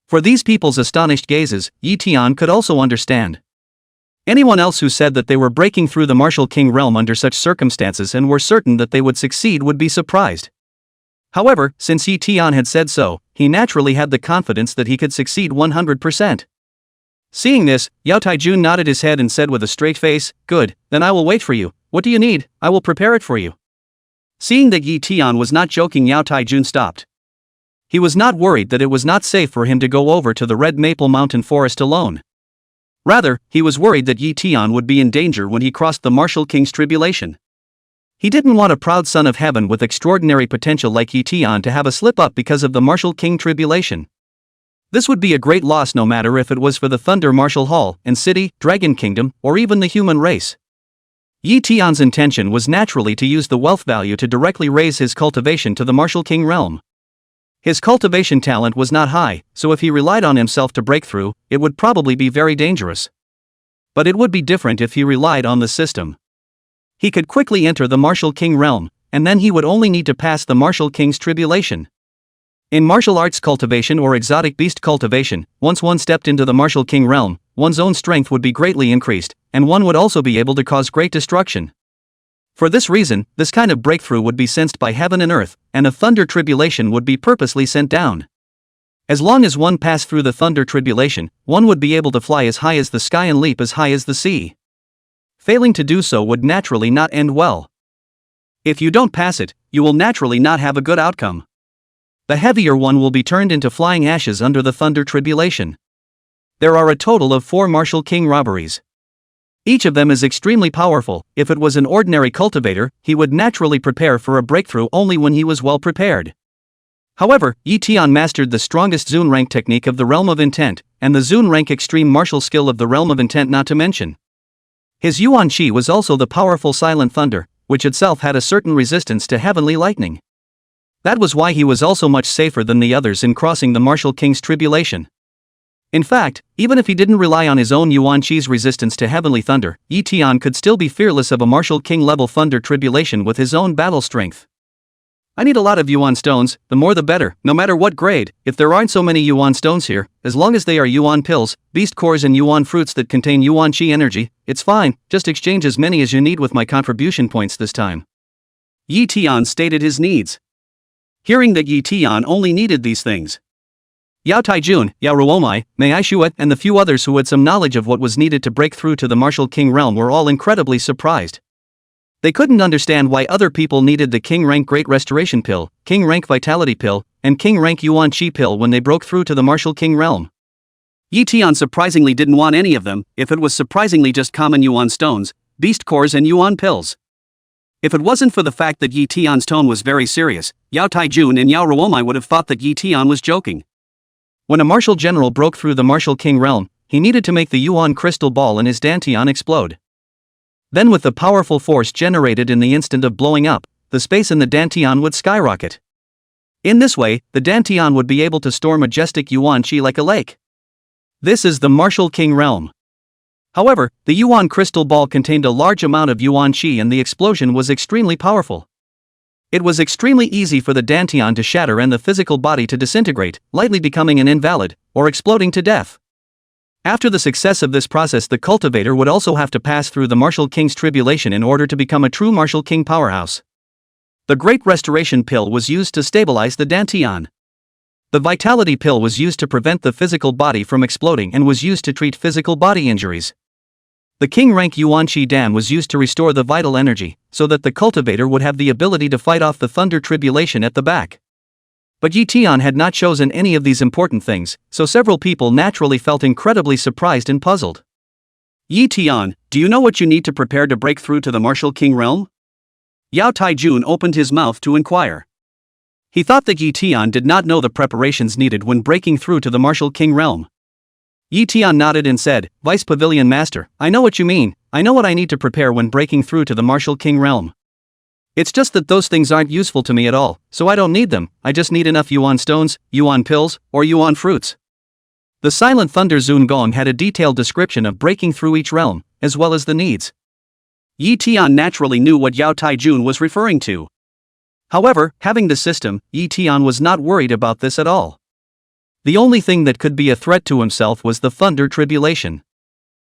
For these people's astonished gazes, Ye Tian could also understand. Anyone else who said that they were breaking through the Martial King realm under such circumstances and were certain that they would succeed would be surprised. However, since Ye Tian had said so, he naturally had the confidence that he could succeed 100%. Seeing this, Yao Taijun nodded his head and said with a straight face, "Good, then I will wait for you. What do you need? I will prepare it for you." Seeing that Ye Tian was not joking, Yao Taijun stopped. He was not worried that it was not safe for him to go over to the Red Maple Mountain Forest alone. Rather, he was worried that Ye Tian would be in danger when he crossed the Martial King's tribulation. He didn't want a proud son of heaven with extraordinary potential like Ye Tian to have a slip-up because of the Martial King tribulation. This would be a great loss no matter if it was for the Thunder Martial Hall and City, Dragon Kingdom, or even the human race. Ye Tian's intention was naturally to use the wealth value to directly raise his cultivation to the Martial King realm. His cultivation talent was not high, so if he relied on himself to break through, it would probably be very dangerous. But it would be different if he relied on the system. He could quickly enter the Martial King realm, and then he would only need to pass the Martial King's tribulation. In martial arts cultivation or exotic beast cultivation, once one stepped into the Martial King realm, one's own strength would be greatly increased, and one would also be able to cause great destruction. For this reason, this kind of breakthrough would be sensed by heaven and earth, and a thunder tribulation would be purposely sent down. As long as one passed through the thunder tribulation, one would be able to fly as high as the sky and leap as high as the sea. Failing to do so would naturally not end well. If you don't pass it, you will naturally not have a good outcome. The heavier one will be turned into flying ashes under the thunder tribulation. There are a total of 4 Martial King robberies. Each of them is extremely powerful. If it was an ordinary cultivator, he would naturally prepare for a breakthrough only when he was well prepared. However, Ye Tian mastered the strongest Zun rank technique of the Realm of Intent, and the Zun rank extreme martial skill of the Realm of Intent not to mention. His Yuan Qi was also the powerful Silent Thunder, which itself had a certain resistance to heavenly lightning. That was why he was also much safer than the others in crossing the Martial King's tribulation. In fact, even if he didn't rely on his own Yuan Chi's resistance to heavenly thunder, Ye Tian could still be fearless of a Martial King level thunder tribulation with his own battle strength. I need a lot of Yuan stones, the more the better, no matter what grade. If there aren't so many Yuan stones here, as long as they are Yuan pills, beast cores and Yuan fruits that contain Yuan Chi energy, it's fine, just exchange as many as you need with my contribution points this time. Ye Tian stated his needs. Hearing that Ye Tian only needed these things, Yao Taijun, Yao Ruowu, Mei Aishuat and the few others who had some knowledge of what was needed to break through to the Martial King realm were all incredibly surprised. They couldn't understand why other people needed the King Rank Great Restoration Pill, King Rank Vitality Pill, and King Rank Yuan Chi Pill when they broke through to the Martial King realm. Ye Tian surprisingly didn't want any of them, if it was surprisingly just common Yuan stones, beast cores and Yuan pills. If it wasn't for the fact that Ye Tian's tone was very serious, Yao Taijun and Yao Ruowu would have thought that Ye Tian was joking. When a martial general broke through the Martial King realm, he needed to make the Yuan crystal ball in his dantian explode. Then with the powerful force generated in the instant of blowing up, the space in the dantian would skyrocket. In this way, the dantian would be able to store majestic Yuan Chi like a lake. This is the Martial King realm. However, the Yuan crystal ball contained a large amount of Yuan Chi and the explosion was extremely powerful. It was extremely easy for the dantian to shatter and the physical body to disintegrate, lightly becoming an invalid, or exploding to death. After the success of this process, the cultivator would also have to pass through the Martial King's tribulation in order to become a true Martial King powerhouse. The Great Restoration Pill was used to stabilize the dantian. The Vitality Pill was used to prevent the physical body from exploding and was used to treat physical body injuries. The King Rank Yuan Chi Dam was used to restore the vital energy, so that the cultivator would have the ability to fight off the thunder tribulation at the back. But Ye Tian had not chosen any of these important things, so several people naturally felt incredibly surprised and puzzled. Ye Tian, do you know what you need to prepare to break through to the Martial King realm? Yao Taijun opened his mouth to inquire. He thought that Ye Tian did not know the preparations needed when breaking through to the Martial King realm. Ye Tian nodded and said, Vice Pavilion Master, I know what you mean, I know what I need to prepare when breaking through to the Martial King realm. It's just that those things aren't useful to me at all, so I don't need them, I just need enough Yuan stones, Yuan pills, or Yuan fruits. The Silent Thunder Zungong had a detailed description of breaking through each realm, as well as the needs. Ye Tian naturally knew what Yao Taijun was referring to. However, having the system, Ye Tian was not worried about this at all. The only thing that could be a threat to himself was the thunder tribulation.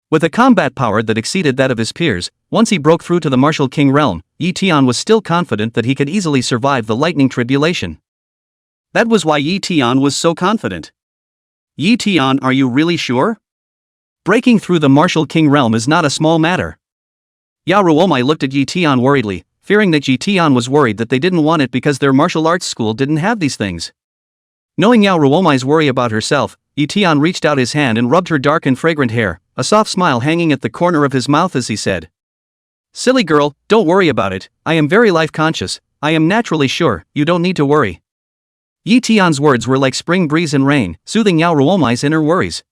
With a combat power that exceeded that of his peers, once he broke through to the Martial King realm, Ye Tian was still confident that he could easily survive the lightning tribulation. That was why Ye Tian was so confident. Ye Tian, are you really sure? Breaking through the Martial King realm is not a small matter. Yao Ruowu looked at Ye Tian worriedly, fearing that Ye Tian was worried that they didn't want it because their martial arts school didn't have these things. Knowing Yao Ruowu's worry about herself, Ye Tian reached out his hand and rubbed her dark and fragrant hair, a soft smile hanging at the corner of his mouth as he said, Silly girl, don't worry about it, I am very life-conscious, I am naturally sure, you don't need to worry. Ye Tian's words were like spring breeze and rain, soothing Yao Ruowu's inner worries.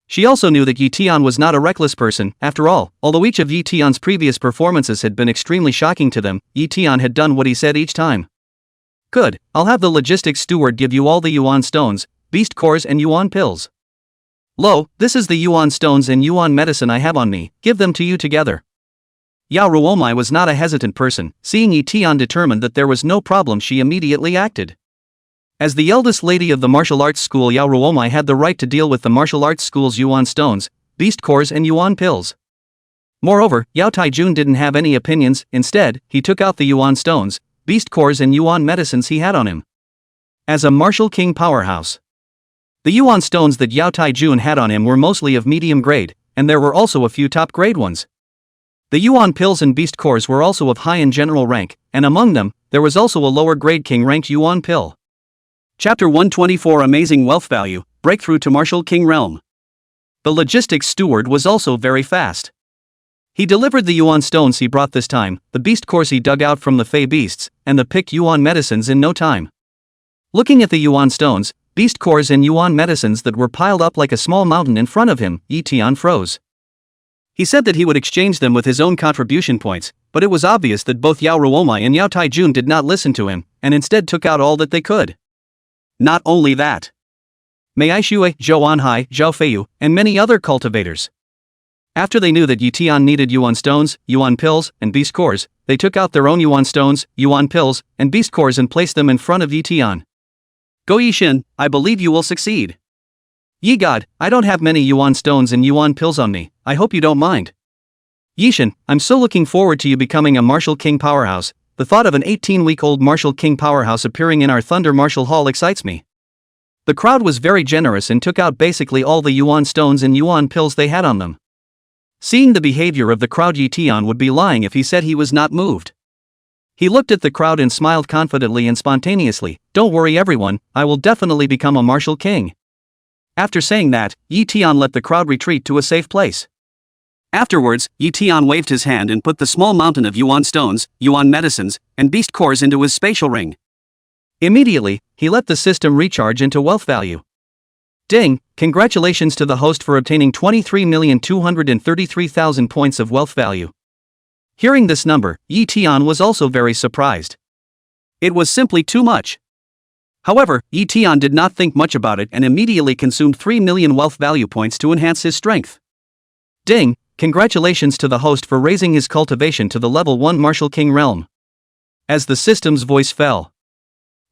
She also knew that Ye Tian was not a reckless person, after all, although each of Ye Tian's previous performances had been extremely shocking to them, Ye Tian had done what he said each time. Good, I'll have the logistics steward give you all the Yuan stones, beast cores and Yuan pills. Lo, this is the Yuan stones and Yuan medicine I have on me, give them to you together. Yao Ruowu was not a hesitant person, seeing Ye Tian determined that there was no problem she immediately acted. As the eldest lady of the martial arts school, Yao Ruowu had the right to deal with the martial arts school's Yuan stones, beast cores and Yuan pills. Moreover, Yao Taijun didn't have any opinions, instead, he took out the Yuan stones, beast cores and Yuan medicines he had on him. As a Martial King powerhouse, the Yuan stones that Yao Taijun had on him were mostly of medium grade, and there were also a few top grade ones. The Yuan pills and beast cores were also of high and general rank, and among them, there was also a lower grade king ranked Yuan pill. Chapter 124 Amazing Wealth Value, Breakthrough to Martial King Realm. The logistics steward was also very fast. He delivered the Yuan stones he brought this time, the beast cores he dug out from the Fey beasts, and the picked Yuan medicines in no time. Looking at the Yuan stones, beast cores and Yuan medicines that were piled up like a small mountain in front of him, Ye Tian froze. He said that he would exchange them with his own contribution points, but it was obvious that both Yao Ruowu and Yao Taijun did not listen to him, and instead took out all that they could. Not only that. Mei Shui, Zhou Anhai, Zhao Feiyu, and many other cultivators. After they knew that Ye Tian needed yuan stones, yuan pills, and beast cores, they took out their own yuan stones, yuan pills, and beast cores and placed them in front of Ye Tian. Go Yixin, I believe you will succeed. Ye God, I don't have many yuan stones and yuan pills on me, I hope you don't mind. Yixin, I'm so looking forward to you becoming a martial king powerhouse. The thought of an 18-week-old martial king powerhouse appearing in our Thunder Martial Hall excites me. The crowd was very generous and took out basically all the yuan stones and yuan pills they had on them. Seeing the behavior of the crowd, Ye Tian would be lying if he said he was not moved. He looked at the crowd and smiled confidently and spontaneously, "Don't worry everyone, I will definitely become a martial king." After saying that, Ye Tian let the crowd retreat to a safe place. Afterwards, Ye Tian waved his hand and put the small mountain of yuan stones, yuan medicines, and beast cores into his spatial ring. Immediately, he let the system recharge into wealth value. Ding, congratulations to the host for obtaining 23,233,000 points of wealth value. Hearing this number, Ye Tian was also very surprised. It was simply too much. However, Ye Tian did not think much about it and immediately consumed 3 million wealth value points to enhance his strength. Ding, congratulations to the host for raising his cultivation to the level 1 Martial King realm. As the system's voice fell,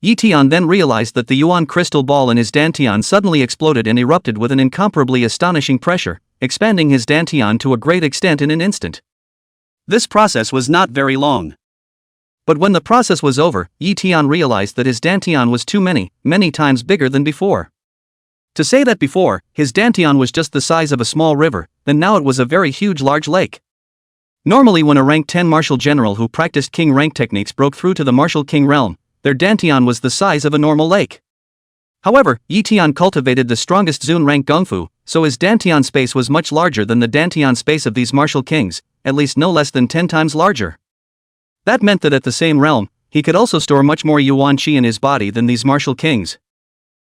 Ye Tian then realized that the yuan crystal ball in his dantian suddenly exploded and erupted with an incomparably astonishing pressure, expanding his dantian to a great extent in an instant. This process was not very long. But when the process was over, Ye Tian realized that his dantian was too many times bigger than before. To say that before, his dantian was just the size of a small river, then now it was a very huge large lake. Normally when a rank 10 martial general who practiced king rank techniques broke through to the martial king realm, their dantian was the size of a normal lake. However, Ye Tian cultivated the strongest Zun rank Gungfu, so his dantian space was much larger than the dantian space of these martial kings, at least no less than 10 times larger. That meant that at the same realm, he could also store much more yuan qi in his body than these martial kings.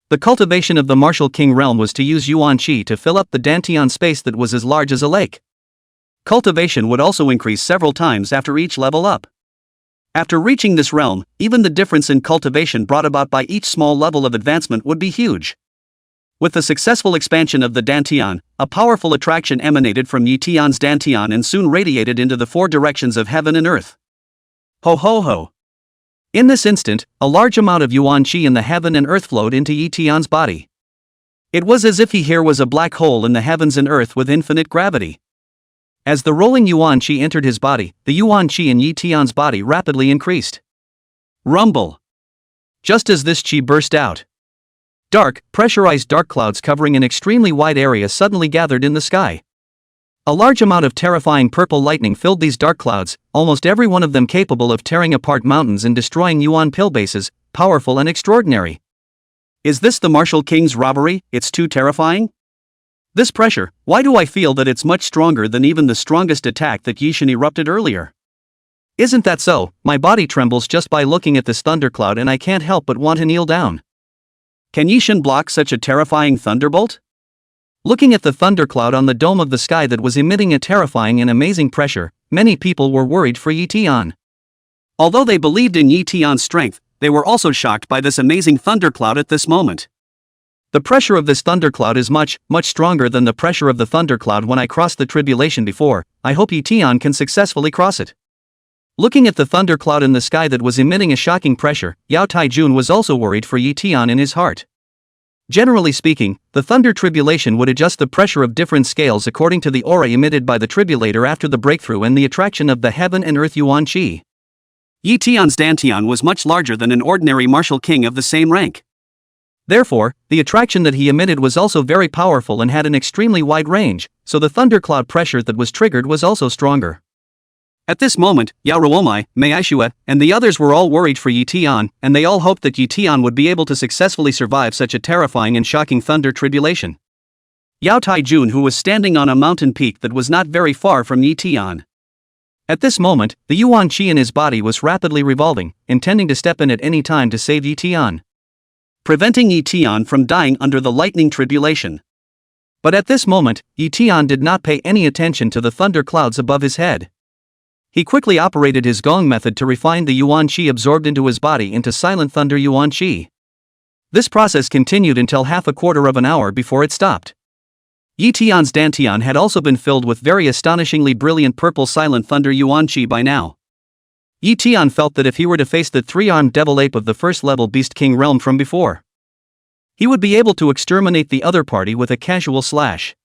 The cultivation of the martial king realm was to use yuan qi to fill up the dantian space that was as large as a lake. Cultivation would also increase several times after each level up. After reaching this realm, even the difference in cultivation brought about by each small level of advancement would be huge. With the successful expansion of the dantian, a powerful attraction emanated from Ye Tian's dantian and soon radiated into the 4 directions of heaven and earth. Ho ho ho! In this instant, a large amount of yuan qi in the heaven and earth flowed into Ye Tian's body. It was as if he here was a black hole in the heavens and earth with infinite gravity. As the rolling yuan qi entered his body, the yuan qi in Ye Tian's body rapidly increased. Rumble! Just as this qi burst out, pressurized dark clouds covering an extremely wide area suddenly gathered in the sky. A large amount of terrifying purple lightning filled these dark clouds, almost every one of them capable of tearing apart mountains and destroying yuan pill bases, powerful and extraordinary. Is this the martial king's robbery? It's too terrifying? This pressure, why do I feel that it's much stronger than even the strongest attack that Yixin erupted earlier? Isn't that so? My body trembles just by looking at this thundercloud and I can't help but want to kneel down. Can Yixin block such a terrifying thunderbolt? Looking at the thundercloud on the dome of the sky that was emitting a terrifying and amazing pressure, many people were worried for Ye Tian. Although they believed in Ye Tian's strength, they were also shocked by this amazing thundercloud at this moment. The pressure of this thundercloud is much stronger than the pressure of the thundercloud when I crossed the tribulation before. I hope Ye Tian can successfully cross it. Looking at the thundercloud in the sky that was emitting a shocking pressure, Yao Taijun was also worried for Ye Tian in his heart. Generally speaking, the thunder tribulation would adjust the pressure of different scales according to the aura emitted by the tribulator after the breakthrough and the attraction of the heaven and earth yuan qi. Ye Tian's dantian was much larger than an ordinary martial king of the same rank. Therefore, the attraction that he emitted was also very powerful and had an extremely wide range, so the thundercloud pressure that was triggered was also stronger. At this moment, Yao Ruowu, Mei Shui, and the others were all worried for Ye Tian, and they all hoped that Ye Tian would be able to successfully survive such a terrifying and shocking thunder tribulation. Yao Taijun, who was standing on a mountain peak that was not very far from Ye Tian. At this moment, the yuan qi in his body was rapidly revolving, intending to step in at any time to save Ye Tian, preventing Ye Tian from dying under the lightning tribulation. But at this moment, Ye Tian did not pay any attention to the thunder clouds above his head. He quickly operated his gong method to refine the yuan qi absorbed into his body into silent thunder yuan qi. This process continued until half a quarter of an hour before it stopped. Ye Tian's dantian had also been filled with very astonishingly brilliant purple silent thunder yuan qi by now. Ye Tian felt that if he were to face the three-armed devil ape of the first-level Beast King realm from before, he would be able to exterminate the other party with a casual slash.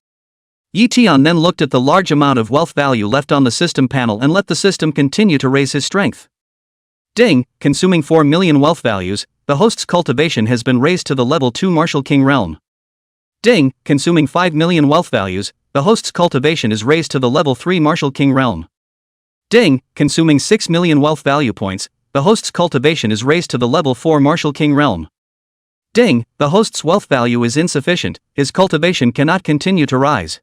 Ye Tian then looked at the large amount of wealth value left on the system panel and let the system continue to raise his strength. Ding, consuming 4 million wealth values, the host's cultivation has been raised to the level 2 Martial King realm. Ding, consuming 5 million wealth values, the host's cultivation is raised to the level 3 Martial King realm. Ding, consuming 6 million wealth value points, the host's cultivation is raised to the level 4 Martial King realm. Ding, the host's wealth value is insufficient, his cultivation cannot continue to rise.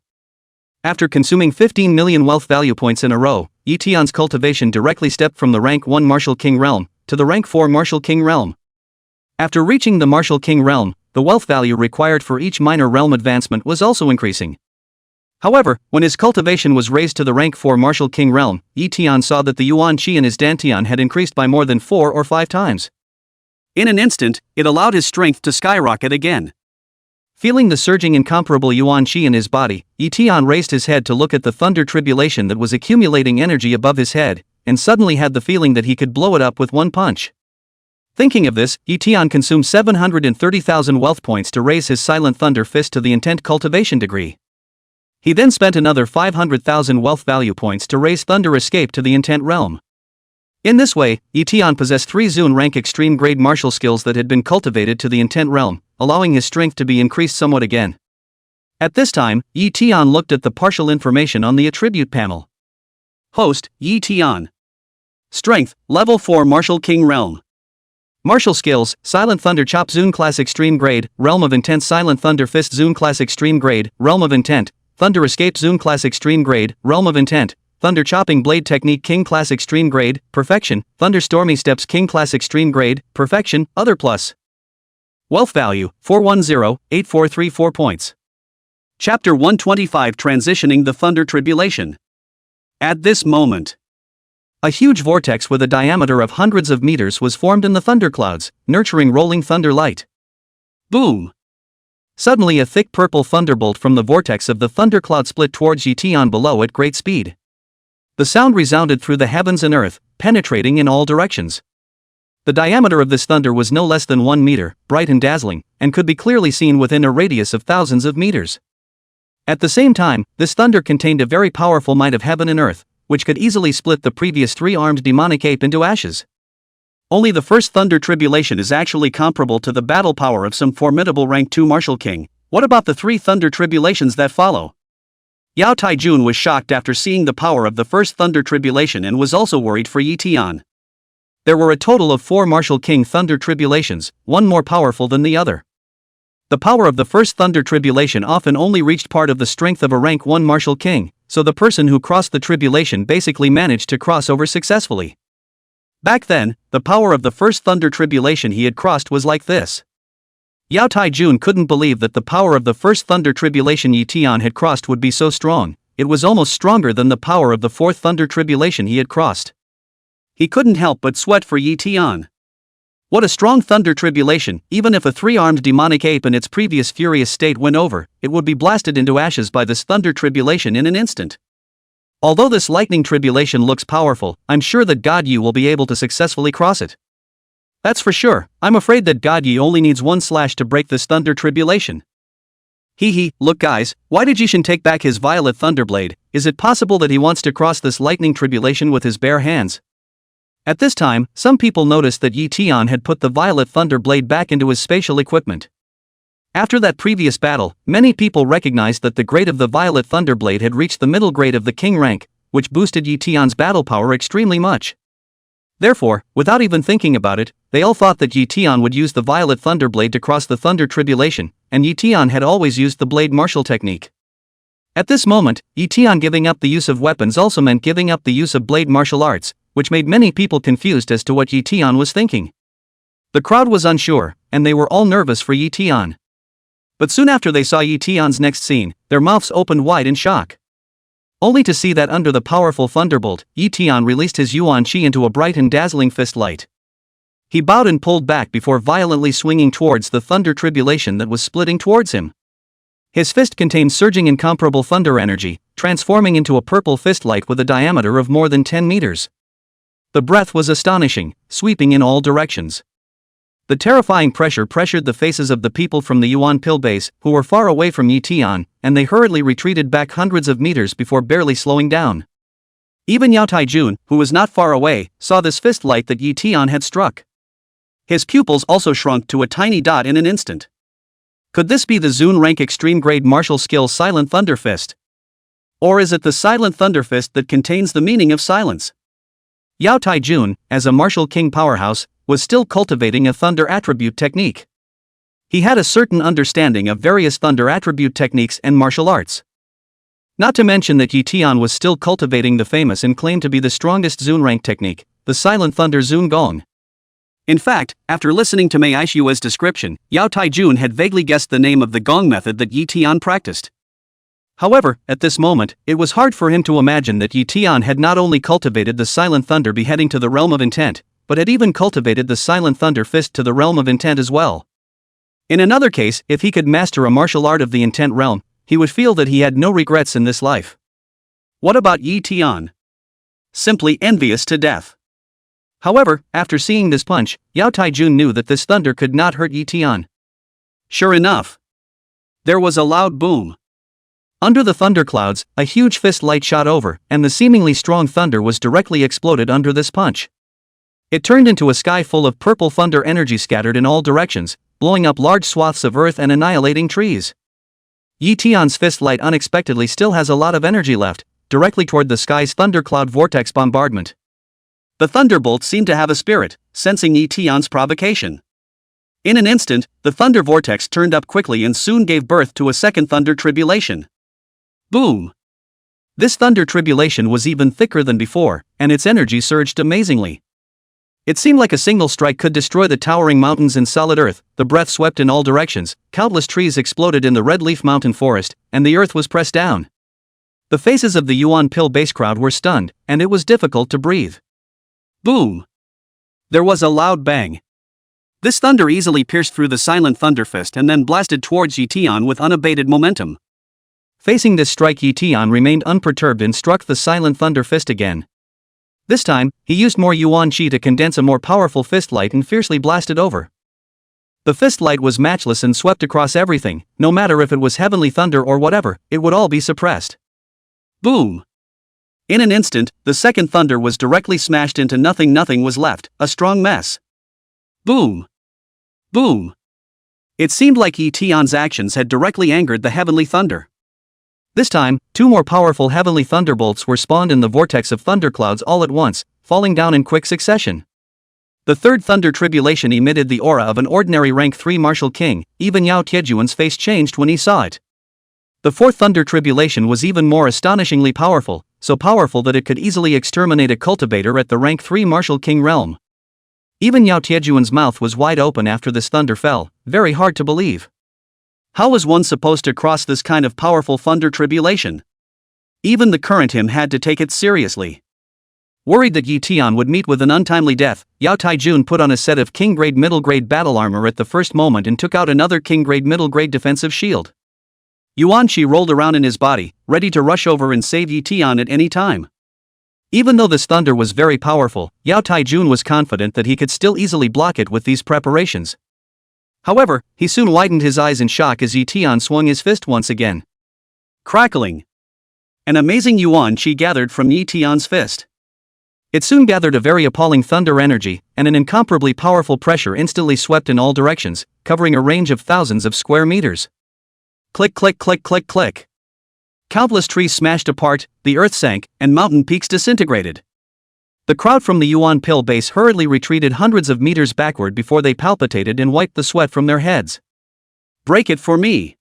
After consuming 15 million wealth value points in a row, Ye Tian's cultivation directly stepped from the rank 1 Martial King realm to the rank 4 Martial King realm. After reaching the Martial King realm, the wealth value required for each minor realm advancement was also increasing. However, when his cultivation was raised to the rank 4 Martial King realm, Ye Tian saw that the yuan qi in his dantian had increased by more than 4 or 5 times. In an instant, it allowed his strength to skyrocket again. Feeling the surging incomparable yuan qi in his body, Ye Tian raised his head to look at the thunder tribulation that was accumulating energy above his head, and suddenly had the feeling that he could blow it up with one punch. Thinking of this, Ye Tian consumed 730,000 wealth points to raise his silent thunder fist to the intent cultivation degree. He then spent another 500,000 wealth value points to raise thunder escape to the intent realm. In this way, Ye Tian possessed 3 Zun rank extreme grade martial skills that had been cultivated to the intent realm, allowing his strength to be increased somewhat again. At this time, Ye Tian looked at the partial information on the attribute panel. Host, Ye Tian. Strength, level 4 Martial King realm. Martial skills, Silent Thunder Chop Zun class extreme grade, Realm of Intent Silent Thunder Fist Zun class extreme grade, Realm of Intent, Thunder Escape Zun class extreme grade, Realm of Intent, Thunder Chopping Blade Technique King class extreme grade, Perfection, Thunder Stormy Steps King class extreme grade, Perfection, Other plus. Wealth value, 410,8434 points. Chapter 125 Transitioning the Thunder Tribulation. At this moment, a huge vortex with a diameter of hundreds of meters was formed in the thunderclouds, nurturing rolling thunder light. Boom! Suddenly a thick purple thunderbolt from the vortex of the thundercloud split towards Ye Tian below at great speed. The sound resounded through the heavens and earth, penetrating in all directions. The diameter of this thunder was no less than 1 meter, bright and dazzling, and could be clearly seen within a radius of thousands of meters. At the same time, this thunder contained a very powerful might of heaven and earth, which could easily split the previous 3-armed demonic ape into ashes. Only the first thunder tribulation is actually comparable to the battle power of some formidable rank 2 Martial King. What about the 3 thunder tribulations that follow? Yao Taijun was shocked after seeing the power of the first thunder tribulation and was also worried for Ye Tian. There were a total of 4 Martial King thunder tribulations, one more powerful than the other. The power of the first thunder tribulation often only reached part of the strength of a rank 1 Martial King, so the person who crossed the tribulation basically managed to cross over successfully. Back then, the power of the first thunder tribulation he had crossed was like this. Yao Taijun couldn't believe that the power of the first thunder tribulation Ye Tian had crossed would be so strong. It was almost stronger than the power of the fourth thunder tribulation he had crossed. He couldn't help but sweat for Ye Tian. What a strong thunder tribulation! Even if a 3-armed demonic ape in its previous furious state went over, it would be blasted into ashes by this thunder tribulation in an instant. Although this lightning tribulation looks powerful, I'm sure that God Yi will be able to successfully cross it. That's for sure. I'm afraid that God Yi only needs 1 slash to break this thunder tribulation. Look guys, why did Yishin take back his violet thunderblade? Is it possible that he wants to cross this lightning tribulation with his bare hands? At this time, some people noticed that Ye Tian had put the violet thunderblade back into his spatial equipment. After that previous battle, many people recognized that the grade of the violet thunderblade had reached the middle grade of the king rank, which boosted Ye Tian's battle power extremely much. Therefore, without even thinking about it, they all thought that Ye Tian would use the violet thunderblade to cross the thunder tribulation, and Ye Tian had always used the blade martial technique. At this moment, Ye Tian giving up the use of weapons also meant giving up the use of blade martial arts, which made many people confused as to what Ye Tian was thinking. The crowd was unsure, and they were all nervous for Ye Tian. But soon after they saw Ye Tian's next scene, their mouths opened wide in shock. only to see that under the powerful thunderbolt, Ye Tian released his yuan qi into a bright and dazzling fist light. He bowed and pulled back before violently swinging towards the thunder tribulation that was splitting towards him. His fist contained surging incomparable thunder energy, transforming into a purple fist light with a diameter of more than 10 meters. The breath was astonishing, sweeping in all directions. The terrifying pressure pressured the faces of the people from the Yuan Pill base, who were far away from Ye Tian, and they hurriedly retreated back hundreds of meters before barely slowing down. Even Yao Taijun, who was not far away, saw this fist light that Ye Tian had struck. His pupils also shrunk to a tiny dot in an instant. Could this be the Zun rank extreme grade martial skill Silent Thunder Fist? Or is it the Silent Thunder Fist that contains the meaning of silence? Yao Taijun, as a martial king powerhouse, was still cultivating a thunder attribute technique. He had a certain understanding of various thunder attribute techniques and martial arts. Not to mention that Ye Tian was still cultivating the famous and claimed to be the strongest Zun rank technique, the Silent Thunder Zun Gong. In fact, after listening to Mei Aishua's description, Yao Taijun had vaguely guessed the name of the gong method that Ye Tian practiced. However, at this moment, it was hard for him to imagine that Ye Tian had not only cultivated the Silent Thunder beheading to the realm of intent, but had even cultivated the Silent Thunder Fist to the realm of intent as well. In another case, if he could master a martial art of the intent realm, he would feel that he had no regrets in this life. What about Ye Tian? Simply envious to death. However, after seeing this punch, Yao Taijun knew that this thunder could not hurt Ye Tian. Sure enough, there was a loud boom. Under the thunderclouds, a huge fist light shot over, and the seemingly strong thunder was directly exploded under this punch. It turned into a sky full of purple thunder energy scattered in all directions, blowing up large swaths of earth and annihilating trees. Ye Tian's fist light unexpectedly still has a lot of energy left, directly toward the sky's thundercloud vortex bombardment. The thunderbolt seemed to have a spirit, sensing Ye Tian's provocation. In an instant, the thunder vortex turned up quickly and soon gave birth to a second thunder tribulation. Boom! This thunder tribulation was even thicker than before, and its energy surged amazingly. It seemed like a single strike could destroy the towering mountains in solid earth. The breath swept in all directions, countless trees exploded in the Red Leaf Mountain forest, and the earth was pressed down. The faces of the Yuan Pill base crowd were stunned, and it was difficult to breathe. Boom! There was a loud bang. This thunder easily pierced through the Silent Thunder Fist and then blasted towards Ye Tian with unabated momentum. Facing this strike, Ye Tian remained unperturbed and struck the Silent Thunder Fist again. This time, he used more yuan qi to condense a more powerful fist light and fiercely blasted over. The fist light was matchless and swept across everything, no matter if it was heavenly thunder or whatever, it would all be suppressed. Boom! In an instant, the second thunder was directly smashed into nothing. Nothing was left, a strong mess. Boom! Boom! It seemed like Ye Tian's actions had directly angered the heavenly thunder. This time, two more powerful heavenly thunderbolts were spawned in the vortex of thunderclouds all at once, falling down in quick succession. The third thunder tribulation emitted the aura of an ordinary rank 3 martial king. Even Yao Tiejuan's face changed when he saw it. The fourth thunder tribulation was even more astonishingly powerful, so powerful that it could easily exterminate a cultivator at the rank 3 martial king realm. Even Yao Tiejuan's mouth was wide open after this thunder fell, very hard to believe. How was one supposed to cross this kind of powerful thunder tribulation? Even the current him had to take it seriously. Worried that Ye Tian would meet with an untimely death, Yao Taijun put on a set of king-grade middle-grade battle armor at the first moment and took out another king-grade middle-grade defensive shield. Yuan Qi rolled around in his body, ready to rush over and save Ye Tian at any time. Even though this thunder was very powerful, Yao Taijun was confident that he could still easily block it with these preparations. However, he soon widened his eyes in shock as Ye Tian swung his fist once again. Crackling! An amazing yuan qi gathered from Ye Tian's fist. It soon gathered a very appalling thunder energy, and an incomparably powerful pressure instantly swept in all directions, covering a range of thousands of square meters. Click click click click click. Countless trees smashed apart, the earth sank, and mountain peaks disintegrated. The crowd from the Yuan Pill base hurriedly retreated hundreds of meters backward before they palpitated and wiped the sweat from their heads. Break it for me!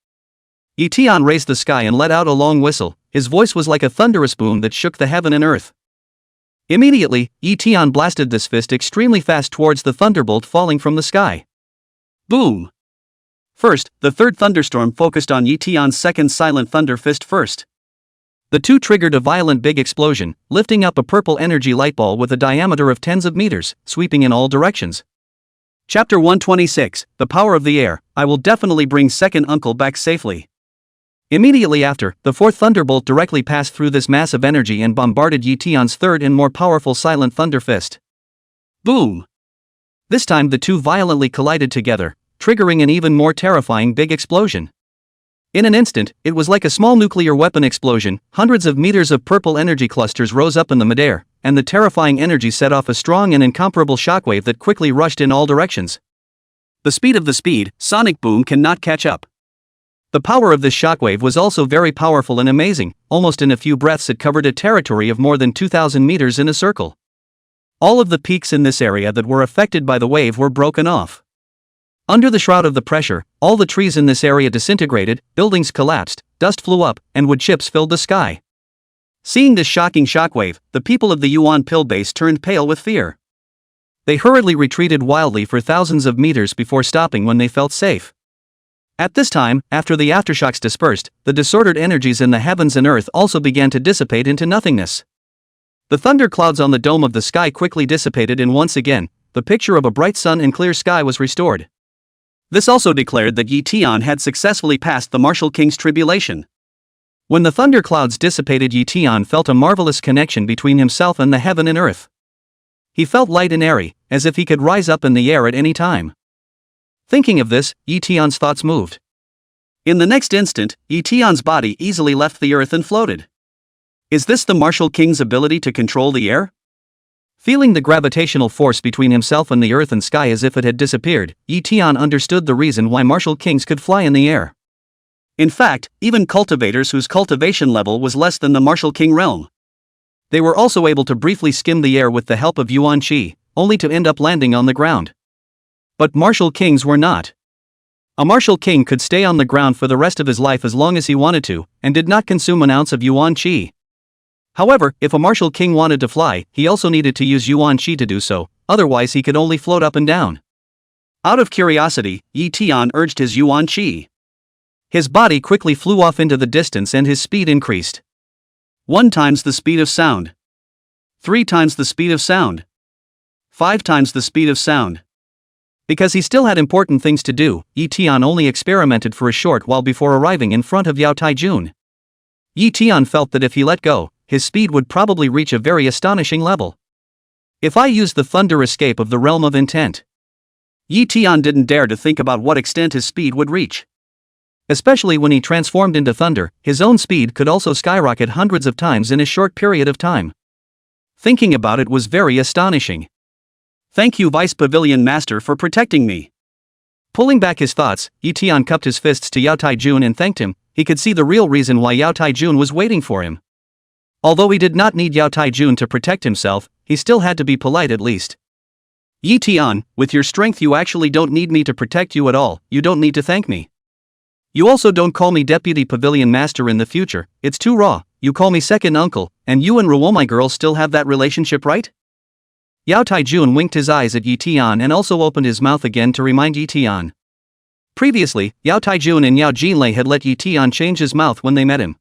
Ye Tian raised the sky and let out a long whistle. His voice was like a thunderous boom that shook the heaven and earth. Immediately, Ye Tian blasted this fist extremely fast towards the thunderbolt falling from the sky. Boom! First, the third thunderstorm focused on Ye Tian's second silent thunder fist first. The two triggered a violent big explosion, lifting up a purple energy light ball with a diameter of tens of meters, sweeping in all directions. Chapter 126, The Power of the Air. I will definitely bring second uncle back safely. Immediately after, the fourth thunderbolt directly passed through this mass of energy and bombarded Ye Tian's third and more powerful silent thunder fist. Boom! This time the two violently collided together, triggering an even more terrifying big explosion. In an instant, it was like a small nuclear weapon explosion. Hundreds of meters of purple energy clusters rose up in the midair, and the terrifying energy set off a strong and incomparable shockwave that quickly rushed in all directions. The speed of the sonic boom cannot catch up. The power of this shockwave was also very powerful and amazing. Almost in a few breaths it covered a territory of more than 2,000 meters in a circle. All of the peaks in this area that were affected by the wave were broken off. Under the shroud of the pressure, all the trees in this area disintegrated, buildings collapsed, dust flew up, and wood chips filled the sky. Seeing this shocking shockwave, the people of the Yuan Pill base turned pale with fear. They hurriedly retreated wildly for thousands of meters before stopping when they felt safe. At this time, after the aftershocks dispersed, the disordered energies in the heavens and earth also began to dissipate into nothingness. The thunder clouds on the dome of the sky quickly dissipated, and once again, the picture of a bright sun and clear sky was restored. This also declared that Ye Tian had successfully passed the Martial King's tribulation. When the thunder clouds dissipated, Ye Tian felt a marvelous connection between himself and the heaven and earth. He felt light and airy, as if he could rise up in the air at any time. Thinking of this, Ye Tian's thoughts moved. In the next instant, Ye Tian's body easily left the earth and floated. Is this the Martial King's ability to control the air? Feeling the gravitational force between himself and the earth and sky as if it had disappeared, Ye Tian understood the reason why Martial Kings could fly in the air. In fact, even cultivators whose cultivation level was less than the Martial King realm. They were also able to briefly skim the air with the help of Yuan Qi, only to end up landing on the ground. But Martial Kings were not. A Martial King could stay on the ground for the rest of his life as long as he wanted to, and did not consume an ounce of Yuan Qi. However, if a Martial King wanted to fly, he also needed to use Yuan Qi to do so, otherwise he could only float up and down. Out of curiosity, Ye Tian urged his Yuan Qi. His body quickly flew off into the distance and his speed increased. 1 times the speed of sound. 3 times the speed of sound. 5 times the speed of sound. Because he still had important things to do, Ye Tian only experimented for a short while before arriving in front of Yao Taijun. Ye Tian felt that if he let go, his speed would probably reach a very astonishing level. If I used the thunder escape of the realm of intent. Ye Tian didn't dare to think about what extent his speed would reach. Especially when he transformed into thunder, his own speed could also skyrocket hundreds of times in a short period of time. Thinking about it was very astonishing. Thank you, Vice Pavilion Master, for protecting me. Pulling back his thoughts, Ye Tian cupped his fists to Yao Taijun and thanked him. He could see the real reason why Yao Taijun was waiting for him. Although he did not need Yao Taijun to protect himself, he still had to be polite at least. Ye Tian, with your strength you actually don't need me to protect you at all, you don't need to thank me. You also don't call me Deputy Pavilion Master in the future, it's too raw, you call me second uncle, and you and Ruowu my girl still have that relationship, right? Yao Taijun winked his eyes at Ye Tian and also opened his mouth again to remind Ye Tian. Previously, Yao Taijun and Yao Jinlei had let Ye Tian change his mouth when they met him.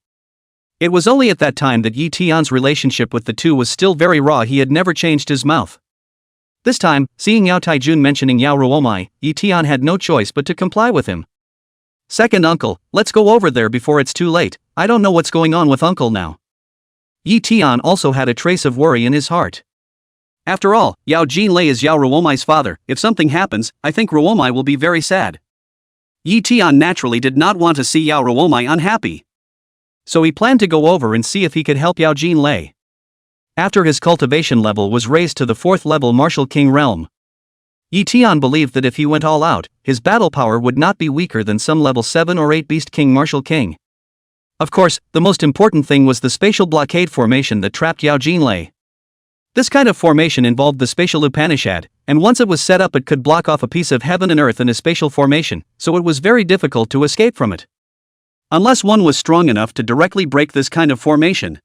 It was only at that time that Ye Tian's relationship with the two was still very raw. He had never changed his mouth. This time, seeing Yao Taijun mentioning Yao Ruowu, Ye Tian had no choice but to comply with him. Second uncle, let's go over there before it's too late, I don't know what's going on with uncle now. Ye Tian also had a trace of worry in his heart. After all, Yao Jinlei is Yao Ruowu's father. If something happens, I think Ruowu will be very sad. Ye Tian naturally did not want to see Yao Ruowu unhappy. So he planned to go over and see if he could help Yao Jinlei. After his cultivation level was raised to the 4th level Martial King realm, Ye Tian believed that if he went all out, his battle power would not be weaker than some level 7 or 8 Beast King Martial King. Of course, the most important thing was the spatial blockade formation that trapped Yao Jinlei. This kind of formation involved the spatial Upanishad, and once it was set up it could block off a piece of heaven and earth in a spatial formation, so it was very difficult to escape from it. Unless one was strong enough to directly break this kind of formation.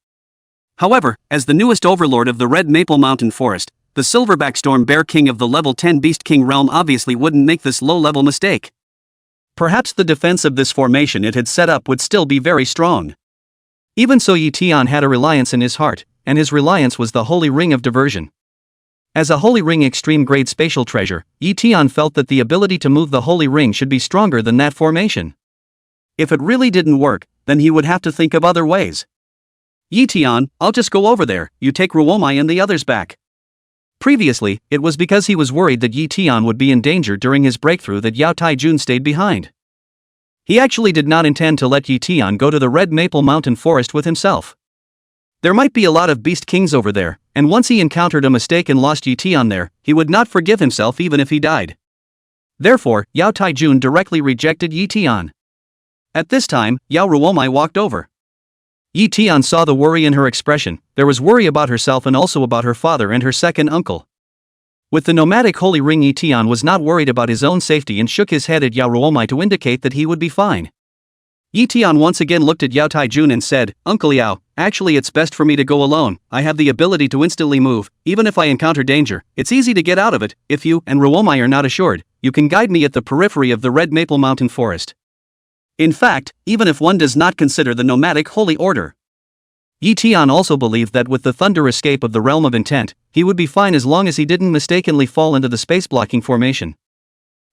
However, as the newest overlord of the Red Maple Mountain Forest, the Silverback Storm Bear King of the level 10 Beast King realm obviously wouldn't make this low-level mistake. Perhaps the defense of this formation it had set up would still be very strong. Even so, Ye Tian had a reliance in his heart, and his reliance was the Holy Ring of Diversion. As a Holy Ring extreme grade spatial treasure, Ye Tian felt that the ability to move the Holy Ring should be stronger than that formation. If it really didn't work, then he would have to think of other ways. Ye Tian, I'll just go over there, you take Ruowu and the others back. Previously, it was because he was worried that Ye Tian would be in danger during his breakthrough that Yao Taijun stayed behind. He actually did not intend to let Ye Tian go to the Red Maple Mountain Forest with himself. There might be a lot of beast kings over there, and once he encountered a mistake and lost Ye Tian there, he would not forgive himself even if he died. Therefore, Yao Taijun directly rejected Ye Tian. At this time, Yao Ruowu walked over. Ye Tian saw the worry in her expression. There was worry about herself and also about her father and her second uncle. With the nomadic holy ring, Ye Tian was not worried about his own safety and shook his head at Yao Ruowu to indicate that he would be fine. Ye Tian once again looked at Yao Taijun and said, "Uncle Yao, actually it's best for me to go alone. I have the ability to instantly move, even if I encounter danger. It's easy to get out of it. If you and Ruowu are not assured, you can guide me at the periphery of the Red Maple Mountain Forest." In fact, even if one does not consider the nomadic holy order, Ye Tian also believed that with the thunder escape of the realm of intent, he would be fine as long as he didn't mistakenly fall into the space-blocking formation.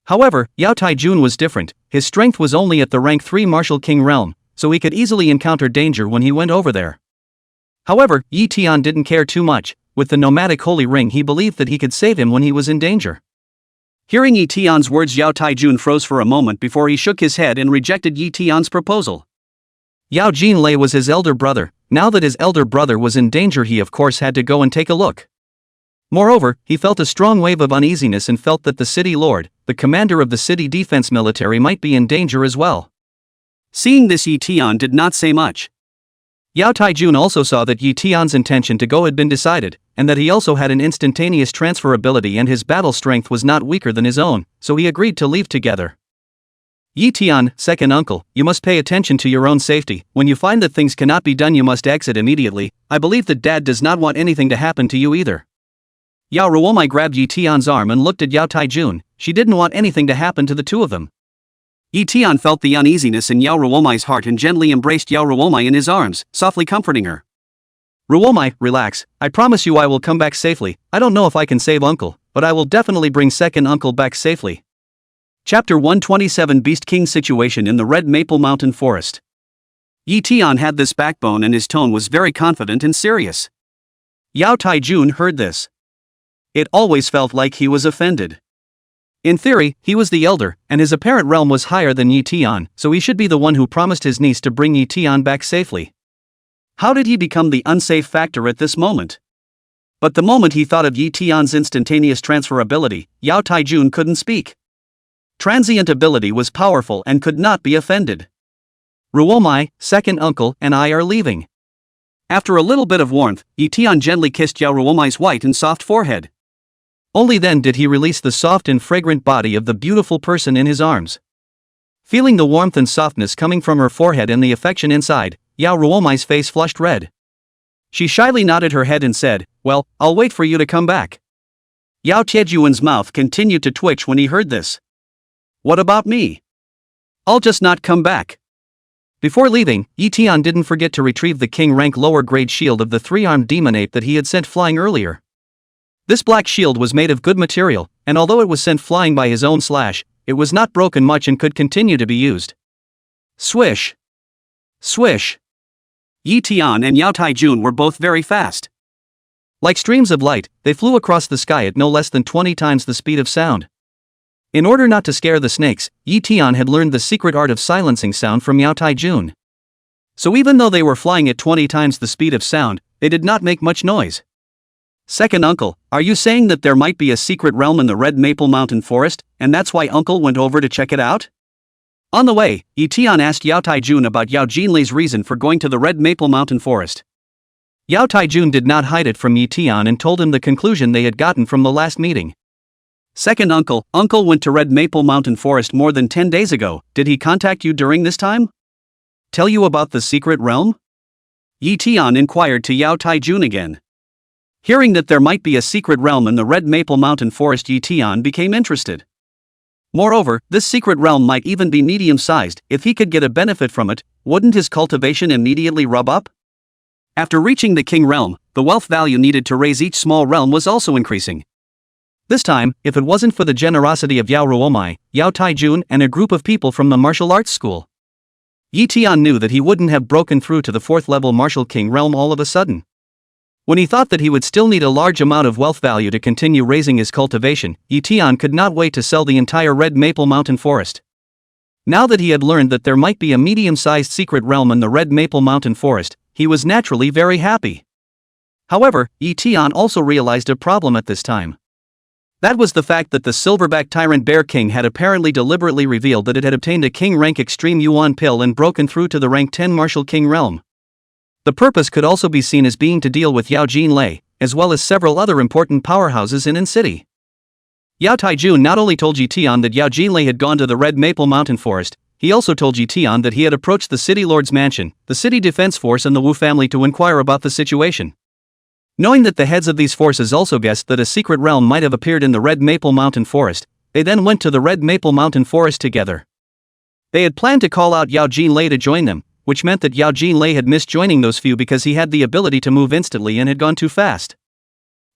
However, Yao Taijun was different. His strength was only at the rank 3 Martial King realm, so he could easily encounter danger when he went over there. However, Ye Tian didn't care too much. With the nomadic holy ring, he believed that he could save him when he was in danger. Hearing Ye Tian's words, Yao Taijun froze for a moment before he shook his head and rejected Ye Tian's proposal. Yao Jinlei was his elder brother. Now that his elder brother was in danger, he of course had to go and take a look. Moreover, he felt a strong wave of uneasiness and felt that the city lord, the commander of the city defense military, might be in danger as well. Seeing this, Ye Tian did not say much. Yao Taijun also saw that Ye Tian's intention to go had been decided, and that he also had an instantaneous transfer ability and his battle strength was not weaker than his own, so he agreed to leave together. Ye Tian, second uncle, you must pay attention to your own safety. When you find that things cannot be done, you must exit immediately. I believe that Dad does not want anything to happen to you either. Yao Ruowu grabbed Ye Tian's arm and looked at Yao Taijun. She didn't want anything to happen to the two of them. Ye Tian felt the uneasiness in Yao Ruowu's heart and gently embraced Yao Ruowu in his arms, softly comforting her. Ruowu, relax. I promise you I will come back safely. I don't know if I can save uncle, but I will definitely bring second uncle back safely. Chapter 127, Beast King Situation in the Red Maple Mountain Forest. Ye Tian had this backbone and his tone was very confident and serious. Yao Taijun heard this. It always felt like he was offended. In theory, he was the elder, and his apparent realm was higher than Ye Tian, so he should be the one who promised his niece to bring Ye Tian back safely. How did he become the unsafe factor at this moment? But the moment he thought of Ye Tian's instantaneous transferability, Yao Taijun couldn't speak. Transient ability was powerful and could not be offended. Ruowu, second uncle, and I are leaving. After a little bit of warmth, Ye Tian gently kissed Yao Ruowu's white and soft forehead. Only then did he release the soft and fragrant body of the beautiful person in his arms. Feeling the warmth and softness coming from her forehead and the affection inside, Yao Ruowu's face flushed red. She shyly nodded her head and said, "Well, I'll wait for you to come back." Yao Taijun's mouth continued to twitch when he heard this. What about me? I'll just not come back. Before leaving, Ye Tian didn't forget to retrieve the king rank lower grade shield of the 3-armed demon ape that he had sent flying earlier. This black shield was made of good material, and although it was sent flying by his own slash, it was not broken much and could continue to be used. Swish! Swish! Ye Tian and Yao Taijun were both very fast. Like streams of light, they flew across the sky at no less than 20 times the speed of sound. In order not to scare the snakes, Ye Tian had learned the secret art of silencing sound from Yao Taijun. So even though they were flying at 20 times the speed of sound, they did not make much noise. Second uncle, are you saying that there might be a secret realm in the Red Maple Mountain Forest, and that's why uncle went over to check it out? On the way, Ye Tian asked Yao Taijun about Yao Jinlei's reason for going to the Red Maple Mountain Forest. Yao Taijun did not hide it from Ye Tian and told him the conclusion they had gotten from the last meeting. Second uncle, uncle went to Red Maple Mountain Forest more than 10 days ago. Did he contact you during this time? Tell you about the secret realm? Ye Tian inquired to Yao Taijun again. Hearing that there might be a secret realm in the Red Maple Mountain Forest, Ye Tian became interested. Moreover, this secret realm might even be medium-sized. If he could get a benefit from it, wouldn't his cultivation immediately rub up? After reaching the king realm, the wealth value needed to raise each small realm was also increasing. This time, if it wasn't for the generosity of Yao Ruowu, Yao Taijun and a group of people from the martial arts school, Ye Tian knew that he wouldn't have broken through to the 4th level martial king realm all of a sudden. When he thought that he would still need a large amount of wealth value to continue raising his cultivation, Ye Tian could not wait to sell the entire Red Maple Mountain Forest. Now that he had learned that there might be a medium-sized secret realm in the Red Maple Mountain Forest, he was naturally very happy. However, Ye Tian also realized a problem at this time. That was the fact that the silverback tyrant Bear King had apparently deliberately revealed that it had obtained a king rank extreme yuan pill and broken through to the rank 10 martial king realm. The purpose could also be seen as being to deal with Yao Jinlei, as well as several other important powerhouses in city. Yao Taijun not only told Ye Tian that Yao Jinlei had gone to the Red Maple Mountain Forest, he also told Ye Tian that he had approached the city lord's mansion, the city defense force and the Wu family to inquire about the situation. Knowing that the heads of these forces also guessed that a secret realm might have appeared in the Red Maple Mountain Forest, they then went to the Red Maple Mountain Forest together. They had planned to call out Yao Jinlei to join them, which meant that Yao Jinlei had missed joining those few because he had the ability to move instantly and had gone too fast.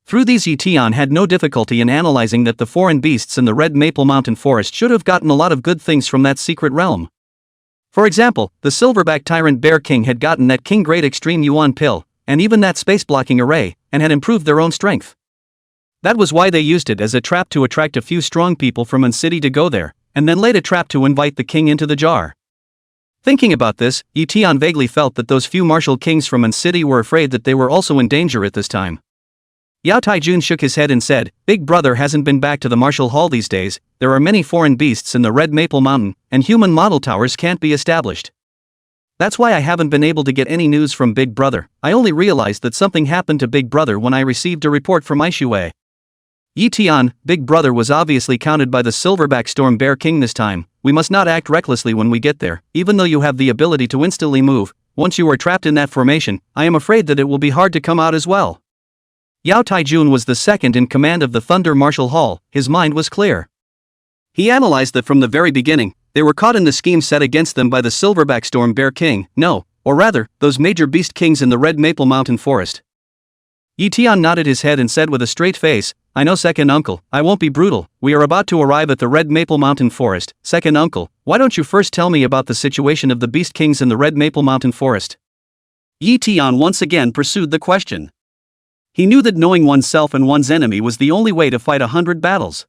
Through these, Ye Tian had no difficulty in analyzing that the foreign beasts in the Red Maple Mountain Forest should have gotten a lot of good things from that secret realm. For example, the silverback tyrant Bear King had gotten that King Great Extreme Yuan pill, and even that space-blocking array, and had improved their own strength. That was why they used it as a trap to attract a few strong people from city to go there, and then laid a trap to invite the king into the jar. Thinking about this, Ye Tian vaguely felt that those few martial kings from city were afraid that they were also in danger at this time. Yao Taijun shook his head and said, "Big brother hasn't been back to the martial hall these days, there are many foreign beasts in the Red Maple Mountain, and human model towers can't be established. That's why I haven't been able to get any news from Big Brother. I only realized that something happened to Big Brother when I received a report from Aishui." Ye Tian, Big Brother was obviously counted by the silverback storm Bear King this time. "We must not act recklessly when we get there, even though you have the ability to instantly move. Once you are trapped in that formation, I am afraid that it will be hard to come out as well." Yao Taijun was the second in command of the Thunder Martial Hall. His mind was clear. He analyzed that from the very beginning, they were caught in the scheme set against them by the silverback storm Bear King, or rather, those major beast kings in the Red Maple Mountain Forest. Ye Tian nodded his head and said with a straight face, "I know, second uncle, I won't be brutal. We are about to arrive at the Red Maple Mountain Forest. Second uncle, why don't you first tell me about the situation of the beast kings in the Red Maple Mountain Forest?" Ye Tian once again pursued the question. He knew that knowing oneself and one's enemy was the only way to fight 100 battles.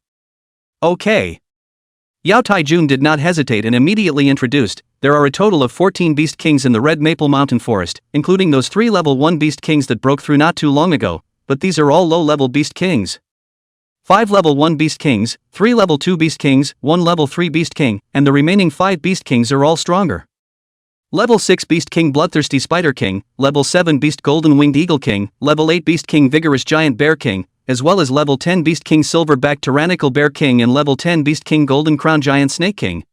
Okay. Yao Taijun did not hesitate and immediately introduced, "There are a total of 14 beast kings in the Red Maple Mountain Forest, including those 3 level 1 beast kings that broke through not too long ago, but these are all low-level beast kings. 5 level 1 beast kings, 3 level 2 beast kings, 1 level 3 beast king, and the remaining 5 beast kings are all stronger. Level 6 Beast King Bloodthirsty Spider King, Level 7 Beast Golden Winged Eagle King, Level 8 Beast King Vigorous Giant Bear King, as well as Level 10 Beast King Silverback Tyrannical Bear King and Level 10 Beast King Golden Crown Giant Snake King."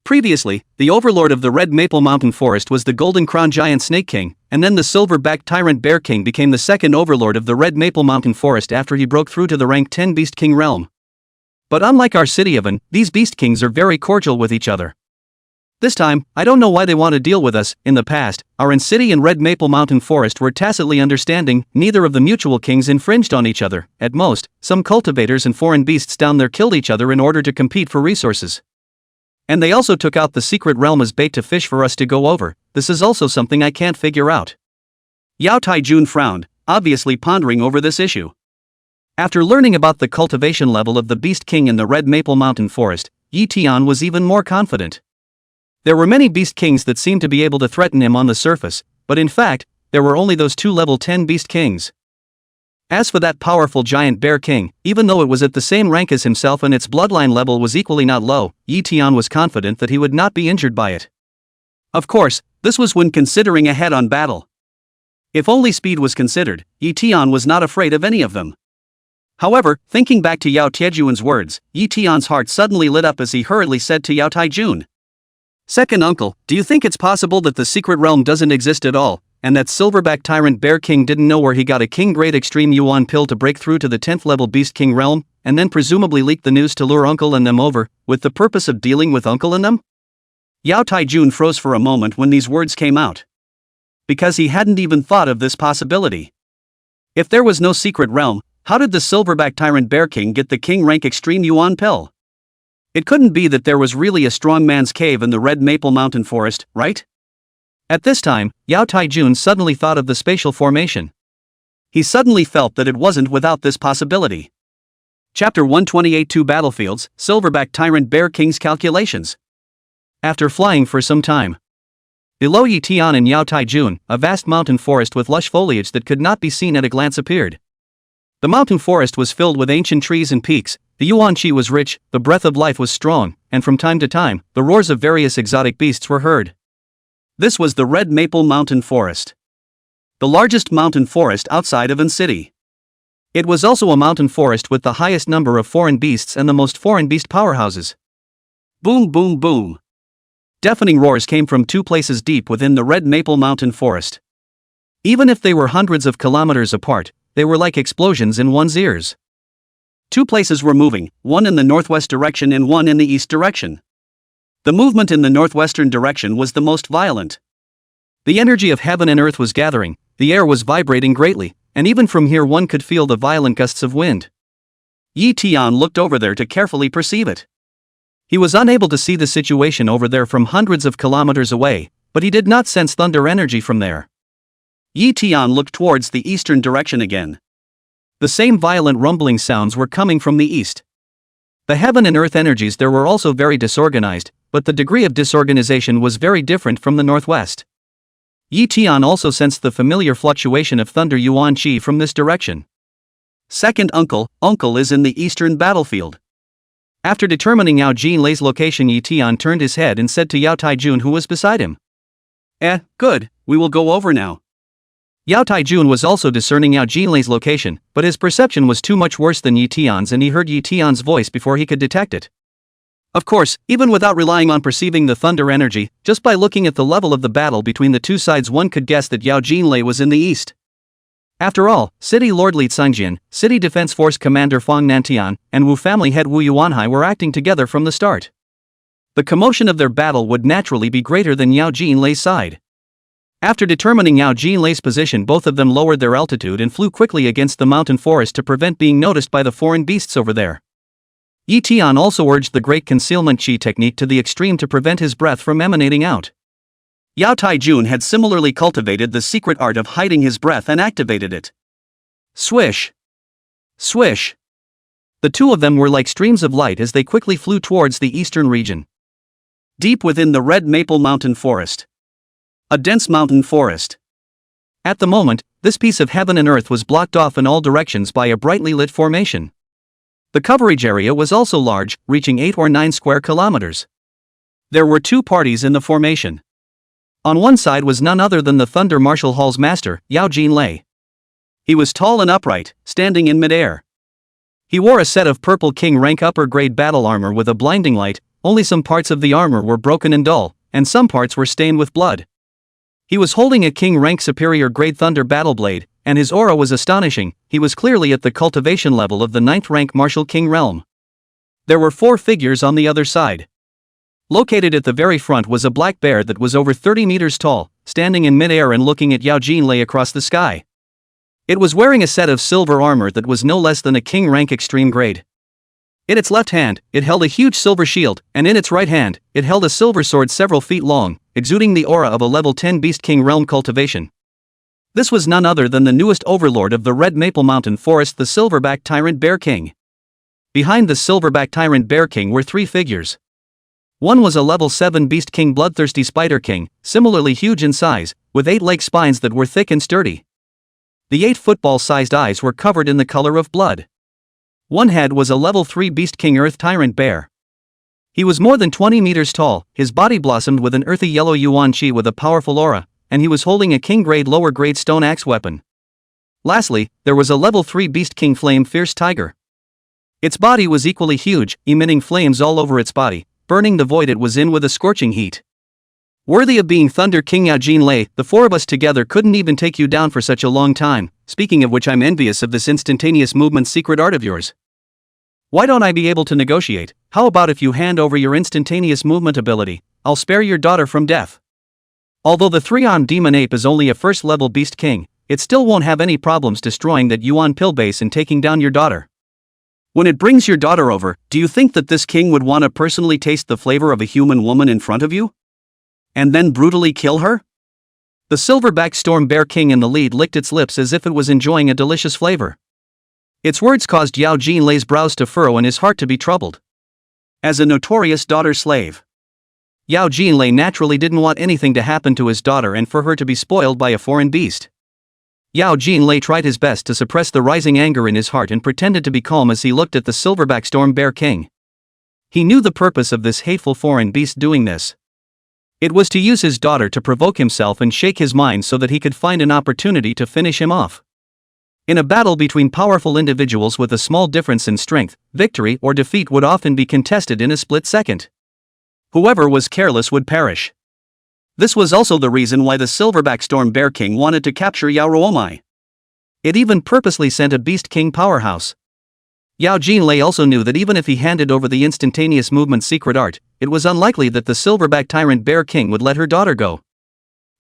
Previously, the overlord of the Red Maple Mountain Forest was the Golden Crown Giant Snake King, and then the Silverback Tyrant Bear King became the second overlord of the Red Maple Mountain Forest after he broke through to the rank 10 Beast King realm. But unlike our city oven, these Beast Kings are very cordial with each other. This time, I don't know why they want to deal with us. In the past, our city and Red Maple Mountain Forest were tacitly understanding, neither of the mutual kings infringed on each other. At most, some cultivators and foreign beasts down there killed each other in order to compete for resources. And they also took out the secret realm as bait to fish for us to go over. This is also something I can't figure out. Yao Taijun frowned, obviously pondering over this issue. After learning about the cultivation level of the Beast King in the Red Maple Mountain Forest, Ye Tian was even more confident. There were many Beast Kings that seemed to be able to threaten him on the surface, but in fact, there were only those 2 level 10 Beast Kings. As for that powerful Giant Bear King, even though it was at the same rank as himself and its bloodline level was equally not low, Ye Tian was confident that he would not be injured by it. Of course, this was when considering a head-on battle. If only speed was considered, Ye Tian was not afraid of any of them. However, thinking back to Yao Tiejuan's words, Ye Tian's heart suddenly lit up as he hurriedly said to Yao Taijun, "Second uncle, do you think it's possible that the secret realm doesn't exist at all, and that silverback tyrant bear king didn't know where he got a king-grade extreme yuan pill to break through to the 10th level beast king realm, and then presumably leaked the news to lure Uncle and them over, with the purpose of dealing with Uncle and them? Yao Taijun froze for a moment when these words came out. Because he hadn't even thought of this possibility. If there was no secret realm, how did the silverback tyrant bear king get the king rank extreme yuan pill? It couldn't be that there was really a strong man's cave in the Red Maple Mountain Forest, right? At this time, Yao Taijun suddenly thought of the spatial formation. He suddenly felt that it wasn't without this possibility. Chapter 128 Two Battlefields, Silverback Tyrant Bear King's Calculations. After flying for some time, below Ye Tian and Yao Taijun, a vast mountain forest with lush foliage that could not be seen at a glance appeared. The mountain forest was filled with ancient trees and peaks, the yuan qi was rich, the breath of life was strong, and from time to time, the roars of various exotic beasts were heard. This was the Red Maple Mountain Forest, the largest mountain forest outside of An City. It was also a mountain forest with the highest number of foreign beasts and the most foreign beast powerhouses. Boom boom boom. Deafening roars came from two places deep within the Red Maple Mountain Forest. Even if they were hundreds of kilometers apart, they were like explosions in one's ears. Two places were moving, one in the northwest direction and one in the east direction. The movement in the northwestern direction was the most violent. The energy of heaven and earth was gathering, the air was vibrating greatly, and even from here one could feel the violent gusts of wind. Ye Tian looked over there to carefully perceive it. He was unable to see the situation over there from hundreds of kilometers away, but he did not sense thunder energy from there. Ye Tian looked towards the eastern direction again. The same violent rumbling sounds were coming from the east. The heaven and earth energies there were also very disorganized, but the degree of disorganization was very different from the northwest. Ye Tian also sensed the familiar fluctuation of thunder yuan qi from this direction. Second uncle is in the eastern battlefield. After determining Yao Jinlei's location, Ye Tian turned his head and said to Yao Taijun, who was beside him. Good, we will go over now. Yao Taijun was also discerning Yao Jinlei's location, but his perception was too much worse than Ye Tian's and he heard Ye Tian's voice before he could detect it. Of course, even without relying on perceiving the thunder energy, just by looking at the level of the battle between the two sides one could guess that Yao Jinlei was in the east. After all, City Lord Li Cangjian, City Defense Force Commander Fang Nantian, and Wu family head Wu Yuanhai were acting together from the start. The commotion of their battle would naturally be greater than Yao Jinlei's side. After determining Yao Jinlei's position, both of them lowered their altitude and flew quickly against the mountain forest to prevent being noticed by the foreign beasts over there. Ye Tian also urged the great concealment qi technique to the extreme to prevent his breath from emanating out. Yao Taijun had similarly cultivated the secret art of hiding his breath and activated it. Swish! Swish! The two of them were like streams of light as they quickly flew towards the eastern region. Deep within the Red Maple Mountain Forest. A dense mountain forest. At the moment, this piece of heaven and earth was blocked off in all directions by a brightly lit formation. The coverage area was also large, reaching 8 or 9 square kilometers. There were two parties in the formation. On one side was none other than the Thunder Martial Hall's master, Yao Jinlei. He was tall and upright, standing in midair. He wore a set of purple king rank upper grade battle armor with a blinding light, only some parts of the armor were broken and dull, and some parts were stained with blood. He was holding a king rank superior grade thunder battle blade, and his aura was astonishing. He was clearly at the cultivation level of the 9th rank martial king realm. There were 4 figures on the other side. Located at the very front was a black bear that was over 30 meters tall, standing in midair and looking at Yao Jinlei across the sky. It was wearing a set of silver armor that was no less than a king rank extreme grade. In its left hand, it held a huge silver shield, and in its right hand, it held a silver sword several feet long, exuding the aura of a level 10 beast king realm cultivation. This was none other than the newest overlord of the Red Maple Mountain Forest, the Silverback Tyrant Bear King. Behind the Silverback Tyrant Bear King were 3 figures. One was a level 7 Beast King Bloodthirsty Spider King, similarly huge in size, with 8 leg spines that were thick and sturdy. The 8 football-sized eyes were covered in the color of blood. One head was a level 3 Beast King Earth Tyrant Bear. He was more than 20 meters tall, his body blossomed with an earthy yellow yuan qi with a powerful aura, and he was holding a king-grade lower-grade stone axe weapon. Lastly, there was a level 3 Beast King Flame Fierce Tiger. Its body was equally huge, emitting flames all over its body, burning the void it was in with a scorching heat. Worthy of being Thunder King Yao Jinlei, the four of us together couldn't even take you down for such a long time. Speaking of which, I'm envious of this instantaneous movement secret art of yours. Why don't I be able to negotiate? How about if you hand over your instantaneous movement ability? I'll spare your daughter from death. Although the 3-armed demon ape is only a first-level beast king, it still won't have any problems destroying that Yuan pill base and taking down your daughter. When it brings your daughter over, do you think that this king would want to personally taste the flavor of a human woman in front of you? And then brutally kill her? The silverback storm bear king in the lead licked its lips as if it was enjoying a delicious flavor. Its words caused Yao Jinlei's brows to furrow and his heart to be troubled. As a notorious daughter slave, Yao Jinlei naturally didn't want anything to happen to his daughter and for her to be spoiled by a foreign beast. Yao Jinlei tried his best to suppress the rising anger in his heart and pretended to be calm as he looked at the silverback storm bear king. He knew the purpose of this hateful foreign beast doing this. It was to use his daughter to provoke himself and shake his mind so that he could find an opportunity to finish him off. In a battle between powerful individuals with a small difference in strength, victory or defeat would often be contested in a split second. Whoever was careless would perish. This was also the reason why the silverback storm bear king wanted to capture Yao Ruowu. It even purposely sent a beast king powerhouse. Yao Jinlei also knew that even if he handed over the instantaneous movement secret art, it was unlikely that the silverback tyrant bear king would let her daughter go.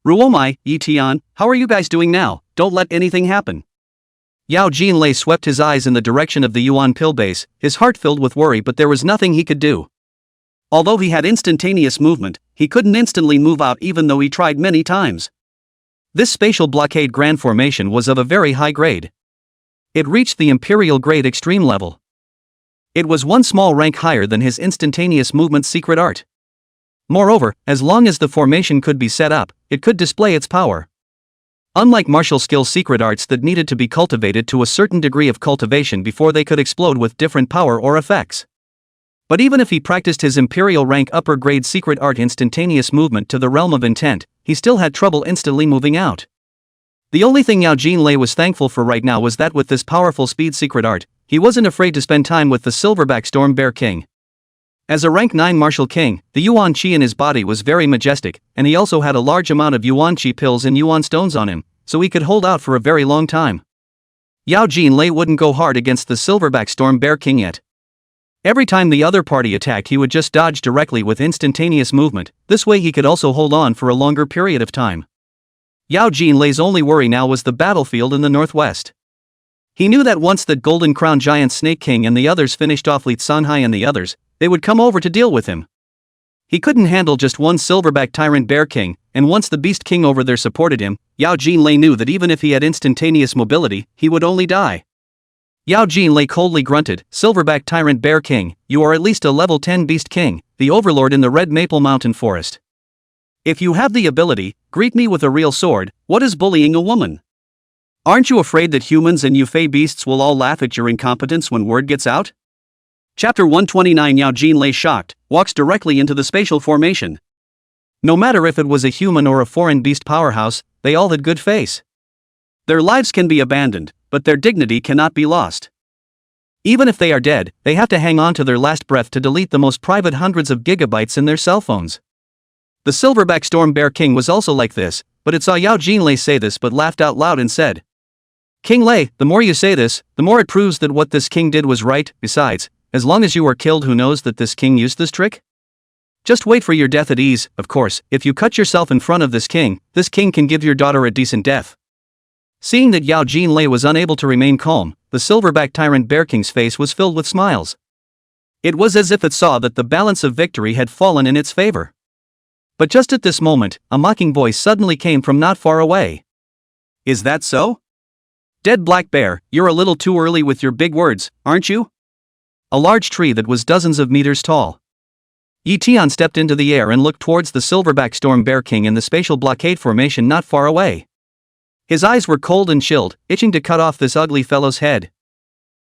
Ruowu, Ye Tian, how are you guys doing now? Don't let anything happen. Yao Jinlei swept his eyes in the direction of the Yuan pill base, his heart filled with worry, but there was nothing he could do. Although he had instantaneous movement, he couldn't instantly move out even though he tried many times. This spatial blockade grand formation was of a very high grade. It reached the Imperial grade extreme level. It was one small rank higher than his instantaneous movement secret art. Moreover, as long as the formation could be set up, it could display its power. Unlike martial skill secret arts that needed to be cultivated to a certain degree of cultivation before they could explode with different power or effects. But even if he practiced his Imperial rank upper grade secret art instantaneous movement to the realm of intent, he still had trouble instantly moving out. The only thing Yao Jinlei was thankful for right now was that with this powerful speed secret art, he wasn't afraid to spend time with the silverback storm bear king. As a rank 9 martial king, the Yuan Qi in his body was very majestic, and he also had a large amount of Yuan Qi pills and Yuan stones on him, so he could hold out for a very long time. Yao Jinlei wouldn't go hard against the silverback storm bear king yet. Every time the other party attacked, he would just dodge directly with instantaneous movement. This way he could also hold on for a longer period of time. Yao Jinlei's only worry now was the battlefield in the northwest. He knew that once that Golden Crown Giant Snake King and the others finished off Li Sanhai and the others, they would come over to deal with him. He couldn't handle just one silverback tyrant bear king, and once the beast king over there supported him, Yao Jinlei knew that even if he had instantaneous mobility, he would only die. Yao Jinlei coldly grunted, "Silverback Tyrant Bear King, you are at least a level 10 Beast King, the overlord in the Red Maple Mountain Forest. If you have the ability, greet me with a real sword. What is bullying a woman? Aren't you afraid that humans and Yufei beasts will all laugh at your incompetence when word gets out?" Chapter 129. Yao Jinlei, shocked, walks directly into the spatial formation. No matter if it was a human or a foreign beast powerhouse, they all had good face. Their lives can be abandoned, but their dignity cannot be lost. Even if they are dead, they have to hang on to their last breath to delete the most private hundreds of gigabytes in their cell phones. The silverback storm bear king was also like this, but it saw Yao Jinlei say this but laughed out loud and said, "King Lei, the more you say this, the more it proves that what this king did was right. Besides, as long as you are killed, who knows that this king used this trick? Just wait for your death at ease. Of course, if you cut yourself in front of this king can give your daughter a decent death." Seeing that Yao Jinlei was unable to remain calm, the silverback tyrant bear king's face was filled with smiles. It was as if it saw that the balance of victory had fallen in its favor. But just at this moment, a mocking voice suddenly came from not far away. "Is that so? Dead black bear, you're a little too early with your big words, aren't you?" A large tree that was dozens of meters tall. Ye Tian stepped into the air and looked towards the silverback storm bear king in the spatial blockade formation not far away. His eyes were cold and chilled, itching to cut off this ugly fellow's head.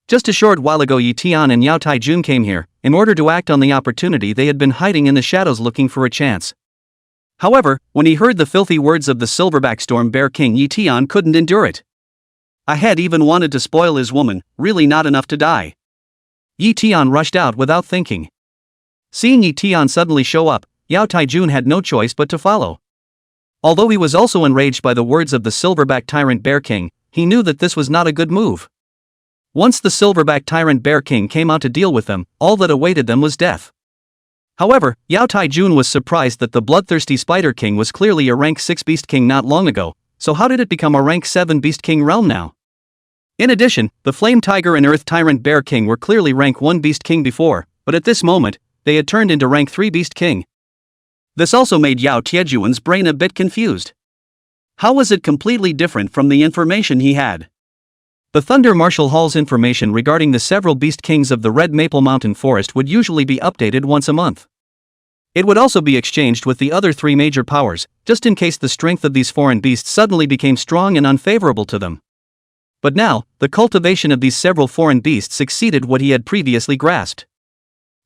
Just a short while ago Ye Tian and Yao Taijun came here, in order to act on the opportunity they had been hiding in the shadows looking for a chance. However, when he heard the filthy words of the silverback storm bear king, Ye Tian couldn't endure it. A head even wanted to spoil his woman, really not enough to die. Ye Tian rushed out without thinking. Seeing Ye Tian suddenly show up, Yao Taijun had no choice but to follow. Although he was also enraged by the words of the silverback tyrant Bear King, he knew that this was not a good move. Once the silverback tyrant Bear King came out to deal with them, all that awaited them was death. However, Yao Taijun was surprised that the bloodthirsty Spider King was clearly a rank 6 Beast King not long ago, so how did it become a rank 7 Beast King realm now? In addition, the Flame Tiger and Earth Tyrant Bear King were clearly rank 1 Beast King before, but at this moment, they had turned into rank 3 Beast King. This also made Yao Tiejuan's brain a bit confused. How was it completely different from the information he had? The Thunder Martial Hall's information regarding the several Beast Kings of the Red Maple Mountain Forest would usually be updated once a month. It would also be exchanged with the other 3 major powers, just in case the strength of these foreign beasts suddenly became strong and unfavorable to them. But now, the cultivation of these several foreign beasts exceeded what he had previously grasped.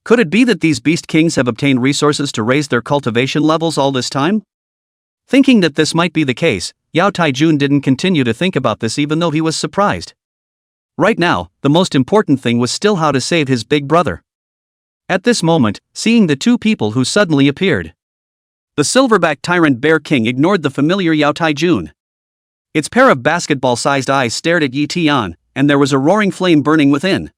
Could it be that these Beast Kings have obtained resources to raise their cultivation levels all this time? Thinking that this might be the case, Yao Taijun didn't continue to think about this even though he was surprised. Right now, the most important thing was still how to save his big brother. At this moment, seeing the 2 people who suddenly appeared. The silverback tyrant Bear King ignored the familiar Yao Taijun. Its pair of basketball-sized eyes stared at Ye Tian, and there was a roaring flame burning within.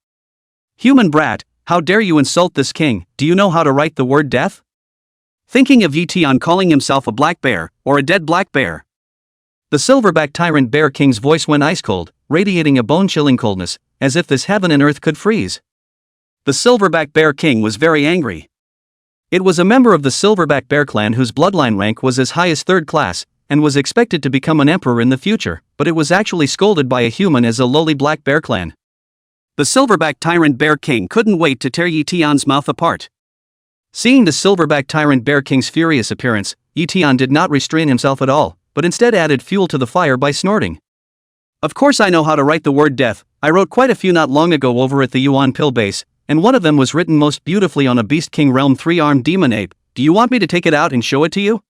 Human brat, how dare you insult this king? Do you know how to write the word death? Thinking of Ye Tian calling himself a black bear, or a dead black bear. The silverback tyrant Bear King's voice went ice-cold, radiating a bone-chilling coldness, as if this heaven and earth could freeze. The silverback Bear King was very angry. It was a member of the Silverback Bear clan whose bloodline rank was as high as 3rd class, and was expected to become an emperor in the future, but it was actually scolded by a human as a lowly black bear clan. The silverback tyrant Bear King couldn't wait to tear Ye Tian's mouth apart. Seeing the silverback tyrant Bear King's furious appearance, Ye Tian did not restrain himself at all, but instead added fuel to the fire by snorting. Of course I know how to write the word death. I wrote quite a few not long ago over at the Yuan Pill base, and one of them was written most beautifully on a Beast King realm 3-armed demon ape. Do you want me to take it out and show it to you?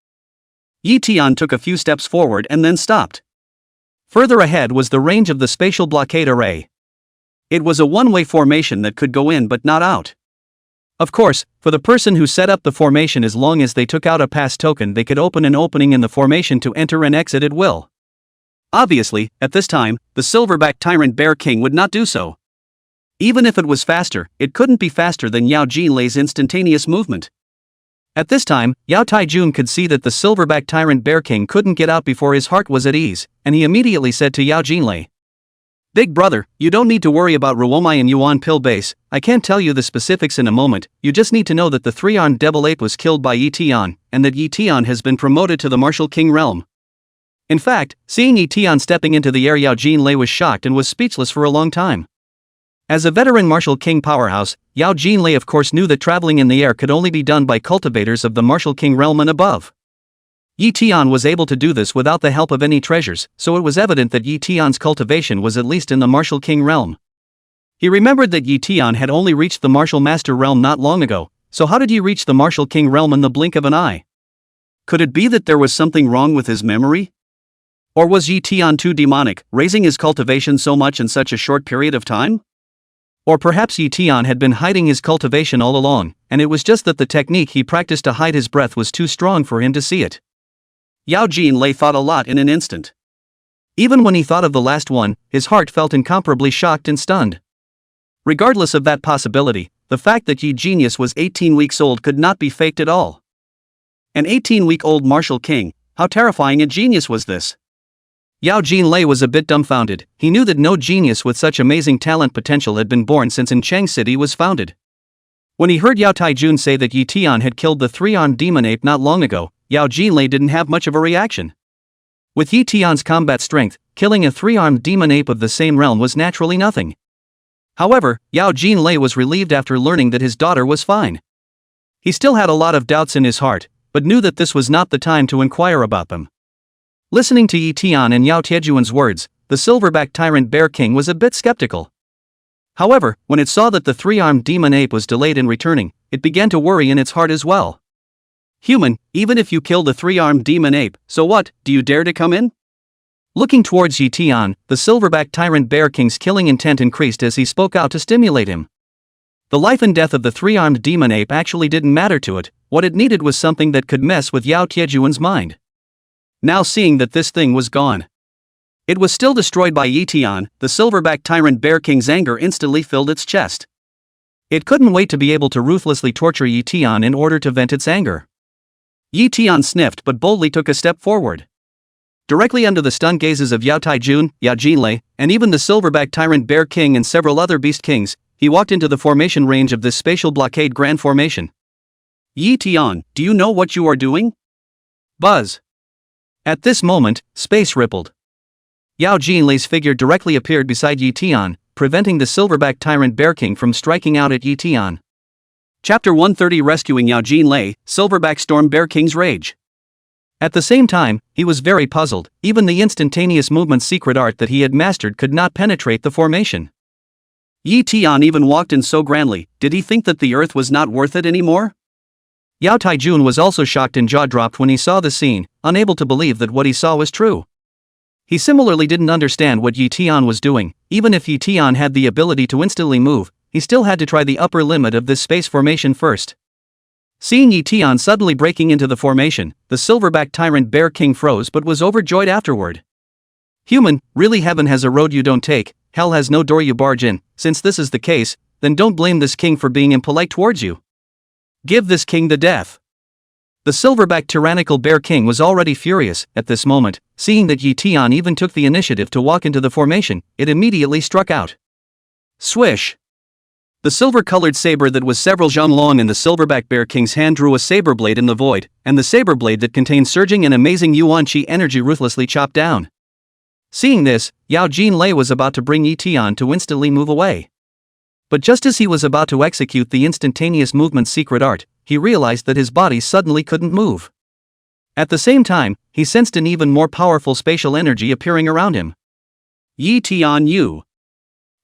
Ye Tian took a few steps forward and then stopped. Further ahead was the range of the spatial blockade array. It was a one-way formation that could go in but not out. Of course, for the person who set up the formation, as long as they took out a pass token, they could open an opening in the formation to enter and exit at will. Obviously, at this time, the silverback tyrant Bear King would not do so. Even if it was faster, it couldn't be faster than Yao Jinlei's instantaneous movement. At this time, Yao Taijun could see that the silverback tyrant Bear King couldn't get out before his heart was at ease, and he immediately said to Yao Jinlei, "Big brother, you don't need to worry about Ruomu and Yuan Pill base. I can't tell you the specifics in a moment. You just need to know that the 3-armed devil ape was killed by Ye Tian, and that Ye Tian has been promoted to the Martial King realm." In fact, seeing Ye Tian stepping into the air, Yao Jinlei was shocked and was speechless for a long time. As a veteran Martial King powerhouse, Yao Jinlei of course knew that traveling in the air could only be done by cultivators of the Martial King realm and above. Ye Tian was able to do this without the help of any treasures, so it was evident that Ye Tian's cultivation was at least in the Martial King realm. He remembered that Ye Tian had only reached the Martial Master realm not long ago, so how did he reach the Martial King realm in the blink of an eye? Could it be that there was something wrong with his memory? Or was Ye Tian too demonic, raising his cultivation so much in such a short period of time? Or perhaps Ye Tian had been hiding his cultivation all along, and it was just that the technique he practiced to hide his breath was too strong for him to see it. Yao Jinlei thought a lot in an instant. Even when he thought of the last one, his heart felt incomparably shocked and stunned. Regardless of that possibility, the fact that Ye Genius was 18 weeks old could not be faked at all. An 18-week-old martial king, how terrifying a genius was this? Yao Jinlei was a bit dumbfounded. He knew that no genius with such amazing talent potential had been born since Cheng City was founded. When he heard Yao Taijun say that Ye Tian had killed the 3-armed demon ape not long ago, Yao Jinlei didn't have much of a reaction. With Ye Tian's combat strength, killing a 3-armed demon ape of the same realm was naturally nothing. However, Yao Jinlei was relieved after learning that his daughter was fine. He still had a lot of doubts in his heart, but knew that this was not the time to inquire about them. Listening to Ye Tian and Yao Tiejuan's words, the silverback tyrant Bear King was a bit skeptical. However, when it saw that the 3-armed demon ape was delayed in returning, it began to worry in its heart as well. "Human, even if you kill the 3-armed demon ape, so what, do you dare to come in?" Looking towards Ye Tian, the silverback tyrant Bear King's killing intent increased as he spoke out to stimulate him. The life and death of the 3-armed demon ape actually didn't matter to it, what it needed was something that could mess with Yao Tiejuan's mind. Now seeing that this thing was gone. It was still destroyed by Ye Tian, the silverback tyrant Bear King's anger instantly filled its chest. It couldn't wait to be able to ruthlessly torture Ye Tian in order to vent its anger. Ye Tian sniffed but boldly took a step forward. Directly under the stunned gazes of Yao Taijun, Yao Jinlei, and even the silverback tyrant Bear King and several other beast kings, he walked into the formation range of this spatial blockade grand formation. Ye Tian, do you know what you are doing? Buzz. At this moment, space rippled. Yao Jinlei's figure directly appeared beside Ye Tian, preventing the silverback tyrant Bear King from striking out at Ye Tian. Chapter 130 Rescuing Yao Jinlei, Silverback Storm Bear King's Rage. At the same time, he was very puzzled. Even the instantaneous movement secret art that he had mastered could not penetrate the formation. Ye Tian even walked in so grandly. Did he think that the earth was not worth it anymore? Yao Taijun was also shocked and jaw-dropped when he saw the scene, unable to believe that what he saw was true. He similarly didn't understand what Ye Tian was doing. Even if Ye Tian had the ability to instantly move, he still had to try the upper limit of this space formation first. Seeing Ye Tian suddenly breaking into the formation, the silverback tyrant Bear King froze but was overjoyed afterward. Human, really heaven has a road you don't take, hell has no door you barge in. Since this is the case, then don't blame this king for being impolite towards you. Give this king the death. The silverback tyrannical Bear King was already furious. At this moment, seeing that Ye Tian even took the initiative to walk into the formation, it immediately struck out. Swish! The silver-colored saber that was several zhang long in the silverback Bear King's hand drew a saber blade in the void, and the saber blade that contained surging and amazing yuan qi energy ruthlessly chopped down. Seeing this, Yao Jinlei was about to bring Ye Tian to instantly move away. But just as he was about to execute the instantaneous movement secret art, he realized that his body suddenly couldn't move. At the same time, he sensed an even more powerful spatial energy appearing around him. Ye Tian Yu.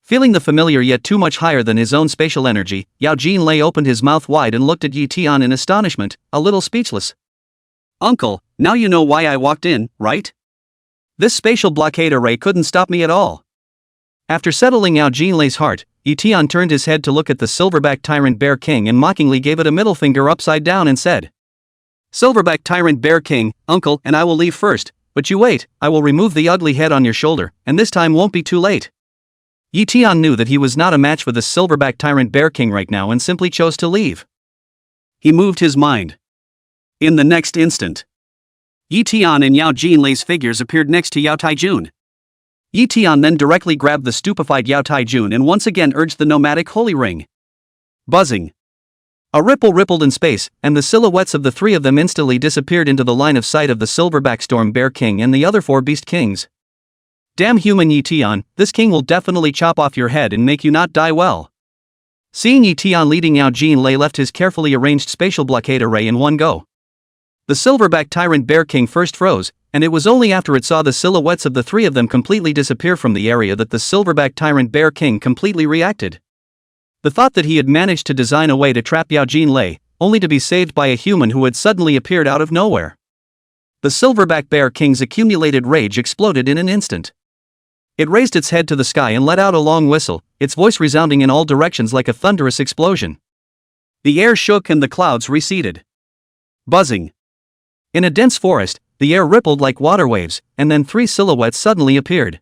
Feeling the familiar yet too much higher than his own spatial energy, Yao Jinlei opened his mouth wide and looked at Ye Tian in astonishment, a little speechless. Uncle, now you know why I walked in, right? This spatial blockade array couldn't stop me at all. After settling Yao Jinlei's heart, Ye Tian turned his head to look at the silverback tyrant Bear King and mockingly gave it a middle finger upside down and said, Silverback tyrant Bear King, uncle, and I will leave first, but you wait, I will remove the ugly head on your shoulder, and this time won't be too late. Ye Tian knew that he was not a match for the silverback tyrant Bear King right now and simply chose to leave. He moved his mind. In the next instant, Ye Tian and Yao Jinlei's figures appeared next to Yao Taijun. Ye Tian then directly grabbed the stupefied Yao Taijun and once again urged the nomadic holy ring. Buzzing. A ripple rippled in space, and the silhouettes of the three of them instantly disappeared into the line of sight of the silverback storm Bear King and the other four beast kings. Damn human Ye Tian, this king will definitely chop off your head and make you not die well. Seeing Ye Tian leading, Yao Jinlei left his carefully arranged spatial blockade array in one go. The silverback tyrant Bear King first froze, and it was only after it saw the silhouettes of the three of them completely disappear from the area that the silverback tyrant Bear King completely reacted. The thought that he had managed to design a way to trap Yao Jinlei, only to be saved by a human who had suddenly appeared out of nowhere. The silverback Bear King's accumulated rage exploded in an instant. It raised its head to the sky and let out a long whistle, its voice resounding in all directions like a thunderous explosion. The air shook and the clouds receded. Buzzing. In a dense forest, the air rippled like water waves, and then three silhouettes suddenly appeared.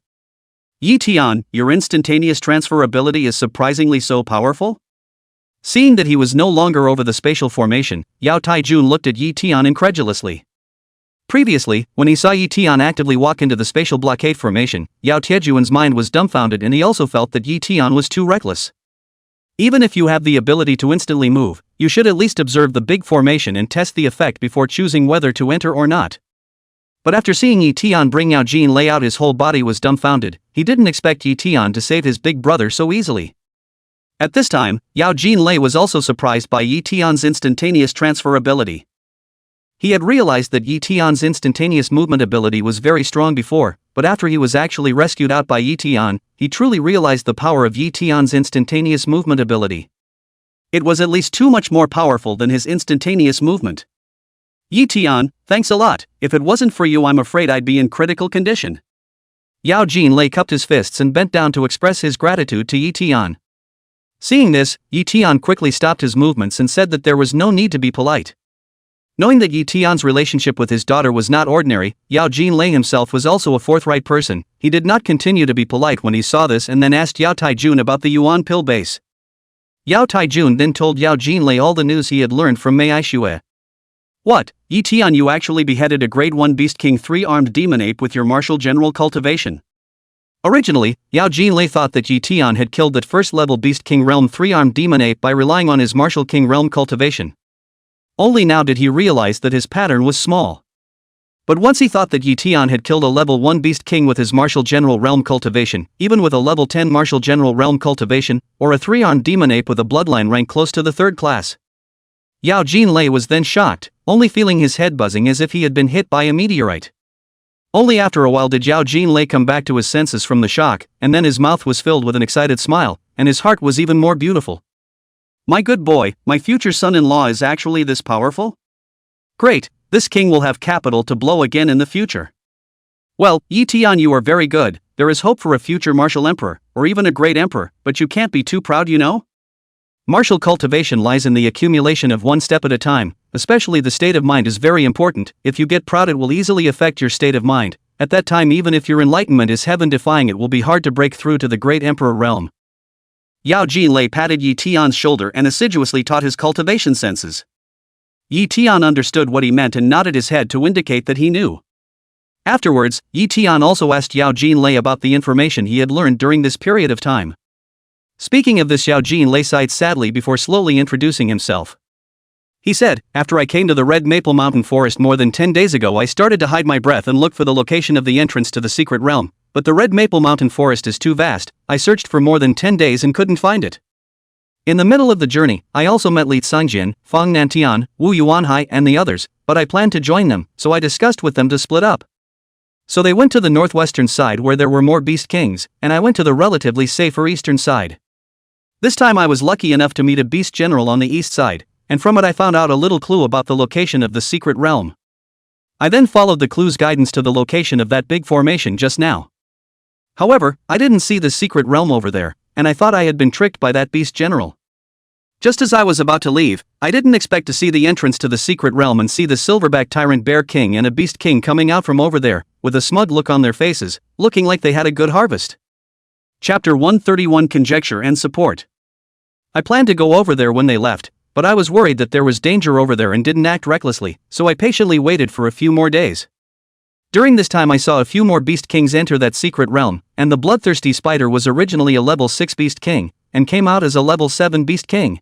Ye Tian, your instantaneous transfer ability is surprisingly so powerful? Seeing that he was no longer over the spatial formation, Yao Taijun looked at Ye Tian incredulously. Previously, when he saw Ye Tian actively walk into the spatial blockade formation, Yao Tiejuan's mind was dumbfounded and he also felt that Ye Tian was too reckless. Even if you have the ability to instantly move, you should at least observe the big formation and test the effect before choosing whether to enter or not. But after seeing Ye Tian bring Yao Jin lay out, his whole body was dumbfounded. He didn't expect Ye Tian to save his big brother so easily. At this time, Yao Jinlei was also surprised by Ye Tian's instantaneous transfer ability. He had realized that Ye Tian's instantaneous movement ability was very strong before, but after he was actually rescued out by Ye Tian, he truly realized the power of Ye Tian's instantaneous movement ability. It was at least too much more powerful than his instantaneous movement. Ye Tian, thanks a lot. If it wasn't for you, I'm afraid I'd be in critical condition. Yao Jinlei cupped his fists and bent down to express his gratitude to Ye Tian. Seeing this, Ye Tian quickly stopped his movements and said that there was no need to be polite. Knowing that Ye Tian's relationship with his daughter was not ordinary, Yao Jinlei himself was also a forthright person. He did not continue to be polite when he saw this and then asked Yao Taijun about the Yuan pill base. Yao Taijun then told Yao Jinlei all the news he had learned from Mei Aishue. What, Ye Tian, you actually beheaded a grade 1 Beast King 3-armed demon ape with your martial general Cultivation. Originally, Yao Jinlei thought that Ye Tian had killed that first-level Beast King Realm 3-armed demon ape by relying on his martial king realm Cultivation. Only now did he realize that his pattern was small. But once he thought that Ye Tian had killed a level 1 Beast King with his martial general realm Cultivation, even with a level 10 martial general realm Cultivation, or a 3-armed demon ape with a bloodline rank close to the 3rd class. Yao Jinlei was then shocked, only feeling his head buzzing as if he had been hit by a meteorite. Only after a while did Yao Jinlei come back to his senses from the shock, and then his mouth was filled with an excited smile, and his heart was even more beautiful. My good boy, my future son-in-law is actually this powerful? Great, this king will have capital to blow again in the future. Well, Ye Tian, you are very good. There is hope for a future martial emperor, or even a great emperor, but you can't be too proud, you know? Martial cultivation lies in the accumulation of one step at a time, especially the state of mind is very important. If you get proud, it will easily affect your state of mind. At that time, even if your enlightenment is heaven-defying, it will be hard to break through to the great emperor realm. Yao Jinlei patted Ye Tian's shoulder and assiduously taught his cultivation senses. Ye Tian understood what he meant and nodded his head to indicate that he knew. Afterwards, Ye Tian also asked Yao Jinlei about the information he had learned during this period of time. Speaking of this, Yao Jinlei sighed sadly before slowly introducing himself. He said, after I came to the Red Maple Mountain Forest more than 10 days ago, I started to hide my breath and look for the location of the entrance to the secret realm, but the Red Maple Mountain Forest is too vast. I searched for more than 10 days and couldn't find it. In the middle of the journey, I also met Li Cangjian, Fang Nantian, Wu Yuanhai and the others, but I planned to join them, so I discussed with them to split up. So they went to the northwestern side where there were more beast kings, and I went to the relatively safer eastern side. This time I was lucky enough to meet a beast general on the east side, and from it I found out a little clue about the location of the secret realm. I then followed the clue's guidance to the location of that big formation just now. However, I didn't see the secret realm over there, and I thought I had been tricked by that beast general. Just as I was about to leave, I didn't expect to see the entrance to the secret realm and see the silverback tyrant bear king and a beast king coming out from over there, with a smug look on their faces, looking like they had a good harvest. Chapter 131, Conjecture and Support. I planned to go over there when they left, but I was worried that there was danger over there and didn't act recklessly, so I patiently waited for a few more days. During this time I saw a few more beast kings enter that secret realm, and the Bloodthirsty spider was originally a level 6 beast king, and came out as a level 7 beast king.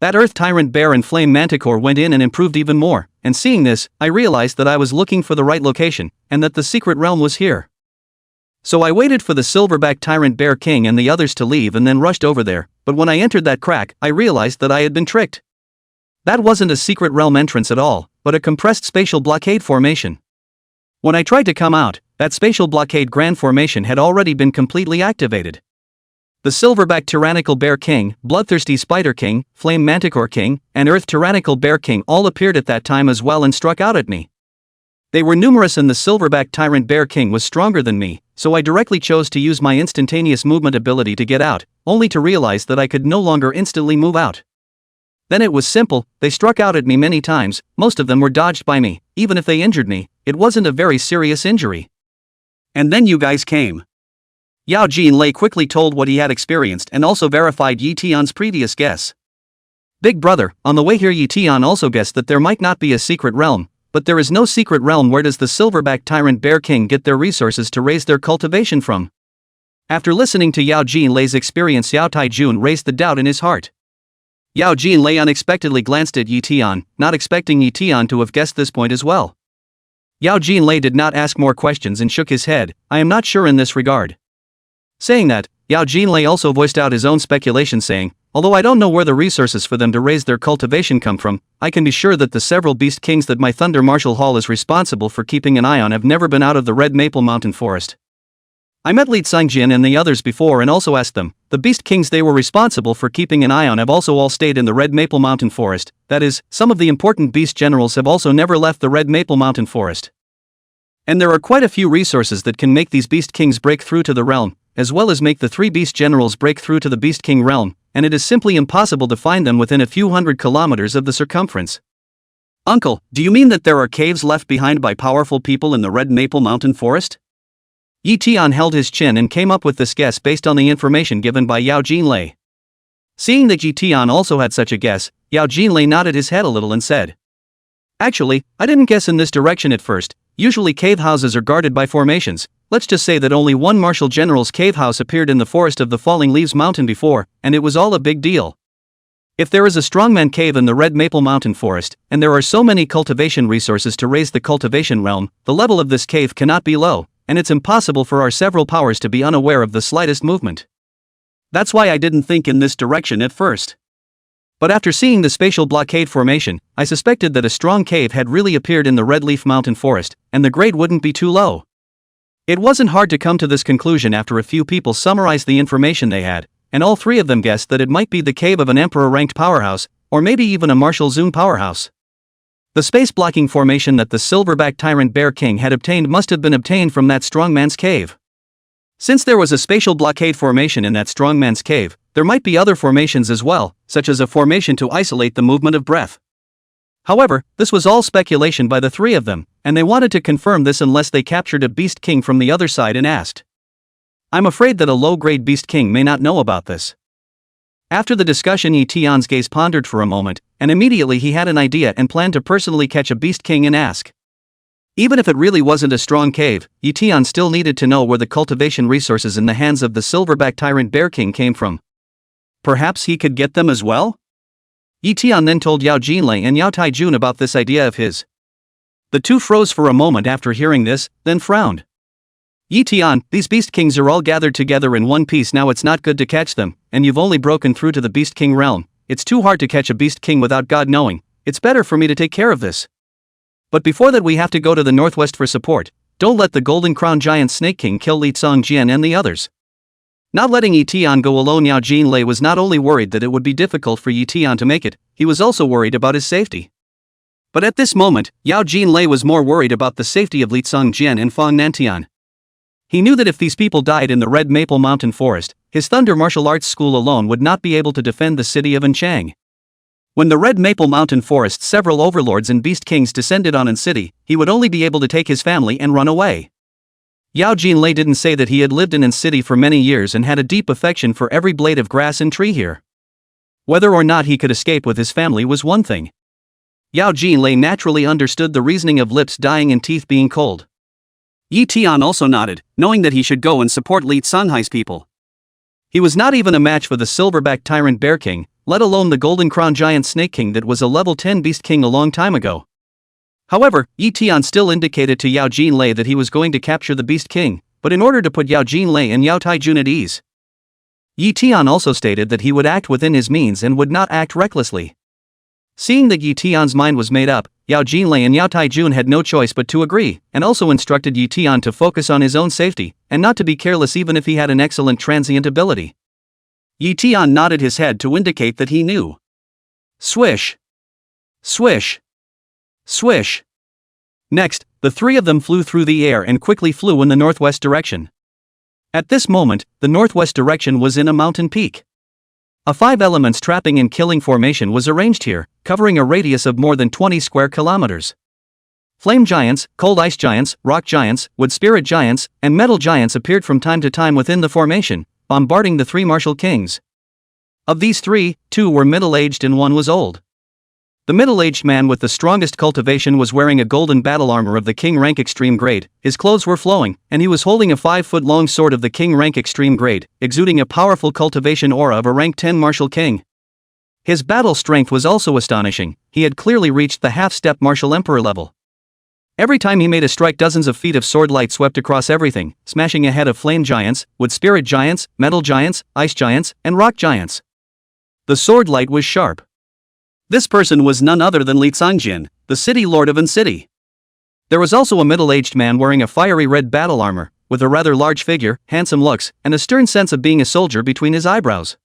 That earth tyrant bear and flame manticore went in and improved even more, and seeing this, I realized that I was looking for the right location, and that the secret realm was here. So I waited for the silverback tyrant bear king and the others to leave and then rushed over there, but when I entered that crack, I realized that I had been tricked. That wasn't a secret realm entrance at all, but a compressed spatial blockade formation. When I tried to come out, that spatial blockade grand formation had already been completely activated. The silverback tyrannical bear king, bloodthirsty spider king, flame manticore king, and earth tyrannical bear king all appeared at that time as well and struck out at me. They were numerous and the silverback tyrant bear king was stronger than me, so I directly chose to use my instantaneous movement ability to get out, only to realize that I could no longer instantly move out. Then it was simple, they struck out at me many times, most of them were dodged by me, even if they injured me, it wasn't a very serious injury. And then you guys came. Yao Jinlei quickly told what he had experienced and also verified Ye Tian's previous guess. Big brother, on the way here Ye Tian also guessed that there might not be a secret realm, but there is no secret realm. Where does the silverback tyrant bear king get their resources to raise their cultivation from? After listening to Yao Jinlei's experience, Yao Taijun raised the doubt in his heart. Yao Jinlei unexpectedly glanced at Ye Tian, not expecting Ye Tian to have guessed this point as well. Yao Jinlei did not ask more questions and shook his head. I am not sure in this regard. Saying that, Yao Jinlei also voiced out his own speculation saying, although I don't know where the resources for them to raise their cultivation come from, I can be sure that the several beast kings that my Thunder Martial Hall is responsible for keeping an eye on have never been out of the Red Maple Mountain Forest. I met Li Cangjian and the others before and also asked them, the beast kings they were responsible for keeping an eye on have also all stayed in the Red Maple Mountain Forest, that is, some of the important beast generals have also never left the Red Maple Mountain Forest. And there are quite a few resources that can make these beast kings break through to the realm, as well as make the 3 beast generals break through to the beast king realm, and it is simply impossible to find them within a few hundred kilometers of the circumference. Uncle, do you mean that there are caves left behind by powerful people in the Red Maple Mountain Forest? Ye Tian held his chin and came up with this guess based on the information given by Yao Jinlei. Seeing that Ye Tian also had such a guess, Yao Jinlei nodded his head a little and said, "Actually, I didn't guess in this direction at first. Usually cave houses are guarded by formations. Let's just say that only one Martial General's cave house appeared in the forest of the Falling Leaves Mountain before, and it was all a big deal. If there is a strongman cave in the Red Maple Mountain Forest, and there are so many cultivation resources to raise the cultivation realm, the level of this cave cannot be low, and it's impossible for our several powers to be unaware of the slightest movement. That's why I didn't think in this direction at first. But after seeing the spatial blockade formation, I suspected that a strong cave had really appeared in the Red Leaf Mountain Forest, and the grade wouldn't be too low. It wasn't hard to come to this conclusion after a few people summarized the information they had, and all three of them guessed that it might be the cave of an Emperor-ranked powerhouse, or maybe even a Martial Zun powerhouse. The space-blocking formation that the Silverback Tyrant Bear King had obtained must have been obtained from that strongman's cave. Since there was a spatial blockade formation in that strongman's cave, there might be other formations as well, such as a formation to isolate the movement of breath. However, this was all speculation by the three of them, and they wanted to confirm this unless they captured a Beast King from the other side and asked. I'm afraid that a low-grade Beast King may not know about this. After the discussion, Ye Tian's gaze pondered for a moment, and immediately he had an idea and planned to personally catch a Beast King and ask. Even if it really wasn't a strong cave, Ye Tian still needed to know where the cultivation resources in the hands of the Silverback Tyrant Bear King came from. Perhaps he could get them as well? Ye Tian then told Yao Jinlei and Yao Taijun about this idea of his. The two froze for a moment after hearing this, then frowned. Ye Tian, these Beast Kings are all gathered together in one piece now. It's not good to catch them, and you've only broken through to the Beast King realm. It's too hard to catch a Beast King without God knowing. It's better for me to take care of this. But before that we have to go to the northwest for support. Don't let the Golden Crown Giant Snake King kill Li Jian and the others. Not letting Ye Tian go alone, Yao Jinlei was not only worried that it would be difficult for Ye Tian to make it, he was also worried about his safety. But at this moment, Yao Jinlei was more worried about the safety of Li Jian and Fang Nantian. He knew that if these people died in the Red Maple Mountain Forest, his Thunder Martial Arts School alone would not be able to defend the city of Anchang. When the Red Maple Mountain Forest several overlords and Beast Kings descended on an city, he would only be able to take his family and run away. Yao Jinlei didn't say that he had lived in an city for many years and had a deep affection for every blade of grass and tree here. Whether or not he could escape with his family was one thing. Yao Jinlei naturally understood the reasoning of lips dying and teeth being cold. Ye Tian also nodded, knowing that he should go and support Li Sanhai's people. He was not even a match for the Silverback Tyrant Bear King, let alone the Golden Crown Giant Snake King that was a level 10 Beast King a long time ago. However, Ye Tian still indicated to Yao Jinlei that he was going to capture the Beast King, but in order to put Yao Jinlei and Yao Taijun at ease. Ye Tian also stated that he would act within his means and would not act recklessly. Seeing that Ye Tian's mind was made up, Yao Jinlei and Yao Taijun had no choice but to agree, and also instructed Ye Tian to focus on his own safety, and not to be careless even if he had an excellent transient ability. Ye Tian nodded his head to indicate that he knew. Swish! Swish! Swish! Next, the three of them flew through the air and quickly flew in the northwest direction. At this moment, the northwest direction was in a mountain peak. A 5 elements trapping and killing formation was arranged here, covering a radius of more than 20 square kilometers. Flame giants, cold ice giants, rock giants, wood spirit giants, and metal giants appeared from time to time within the formation, bombarding the 3 martial kings. Of these 3, 2 were middle-aged and 1 was old. The middle-aged man with the strongest cultivation was wearing a golden battle armor of the king rank extreme grade, his clothes were flowing, and he was holding a 5-foot-long sword of the king rank extreme grade, exuding a powerful cultivation aura of a rank 10 martial king. His battle strength was also astonishing, he had clearly reached the half-step martial emperor level. Every time he made a strike, dozens of feet of sword light swept across everything, smashing ahead of flame giants, wood spirit giants, metal giants, ice giants, and rock giants. The sword light was sharp. This person was none other than Li Sangjin, the city lord of An City. There was also a middle-aged man wearing a fiery red battle armor, with a rather large figure, handsome looks, and a stern sense of being a soldier between his eyebrows.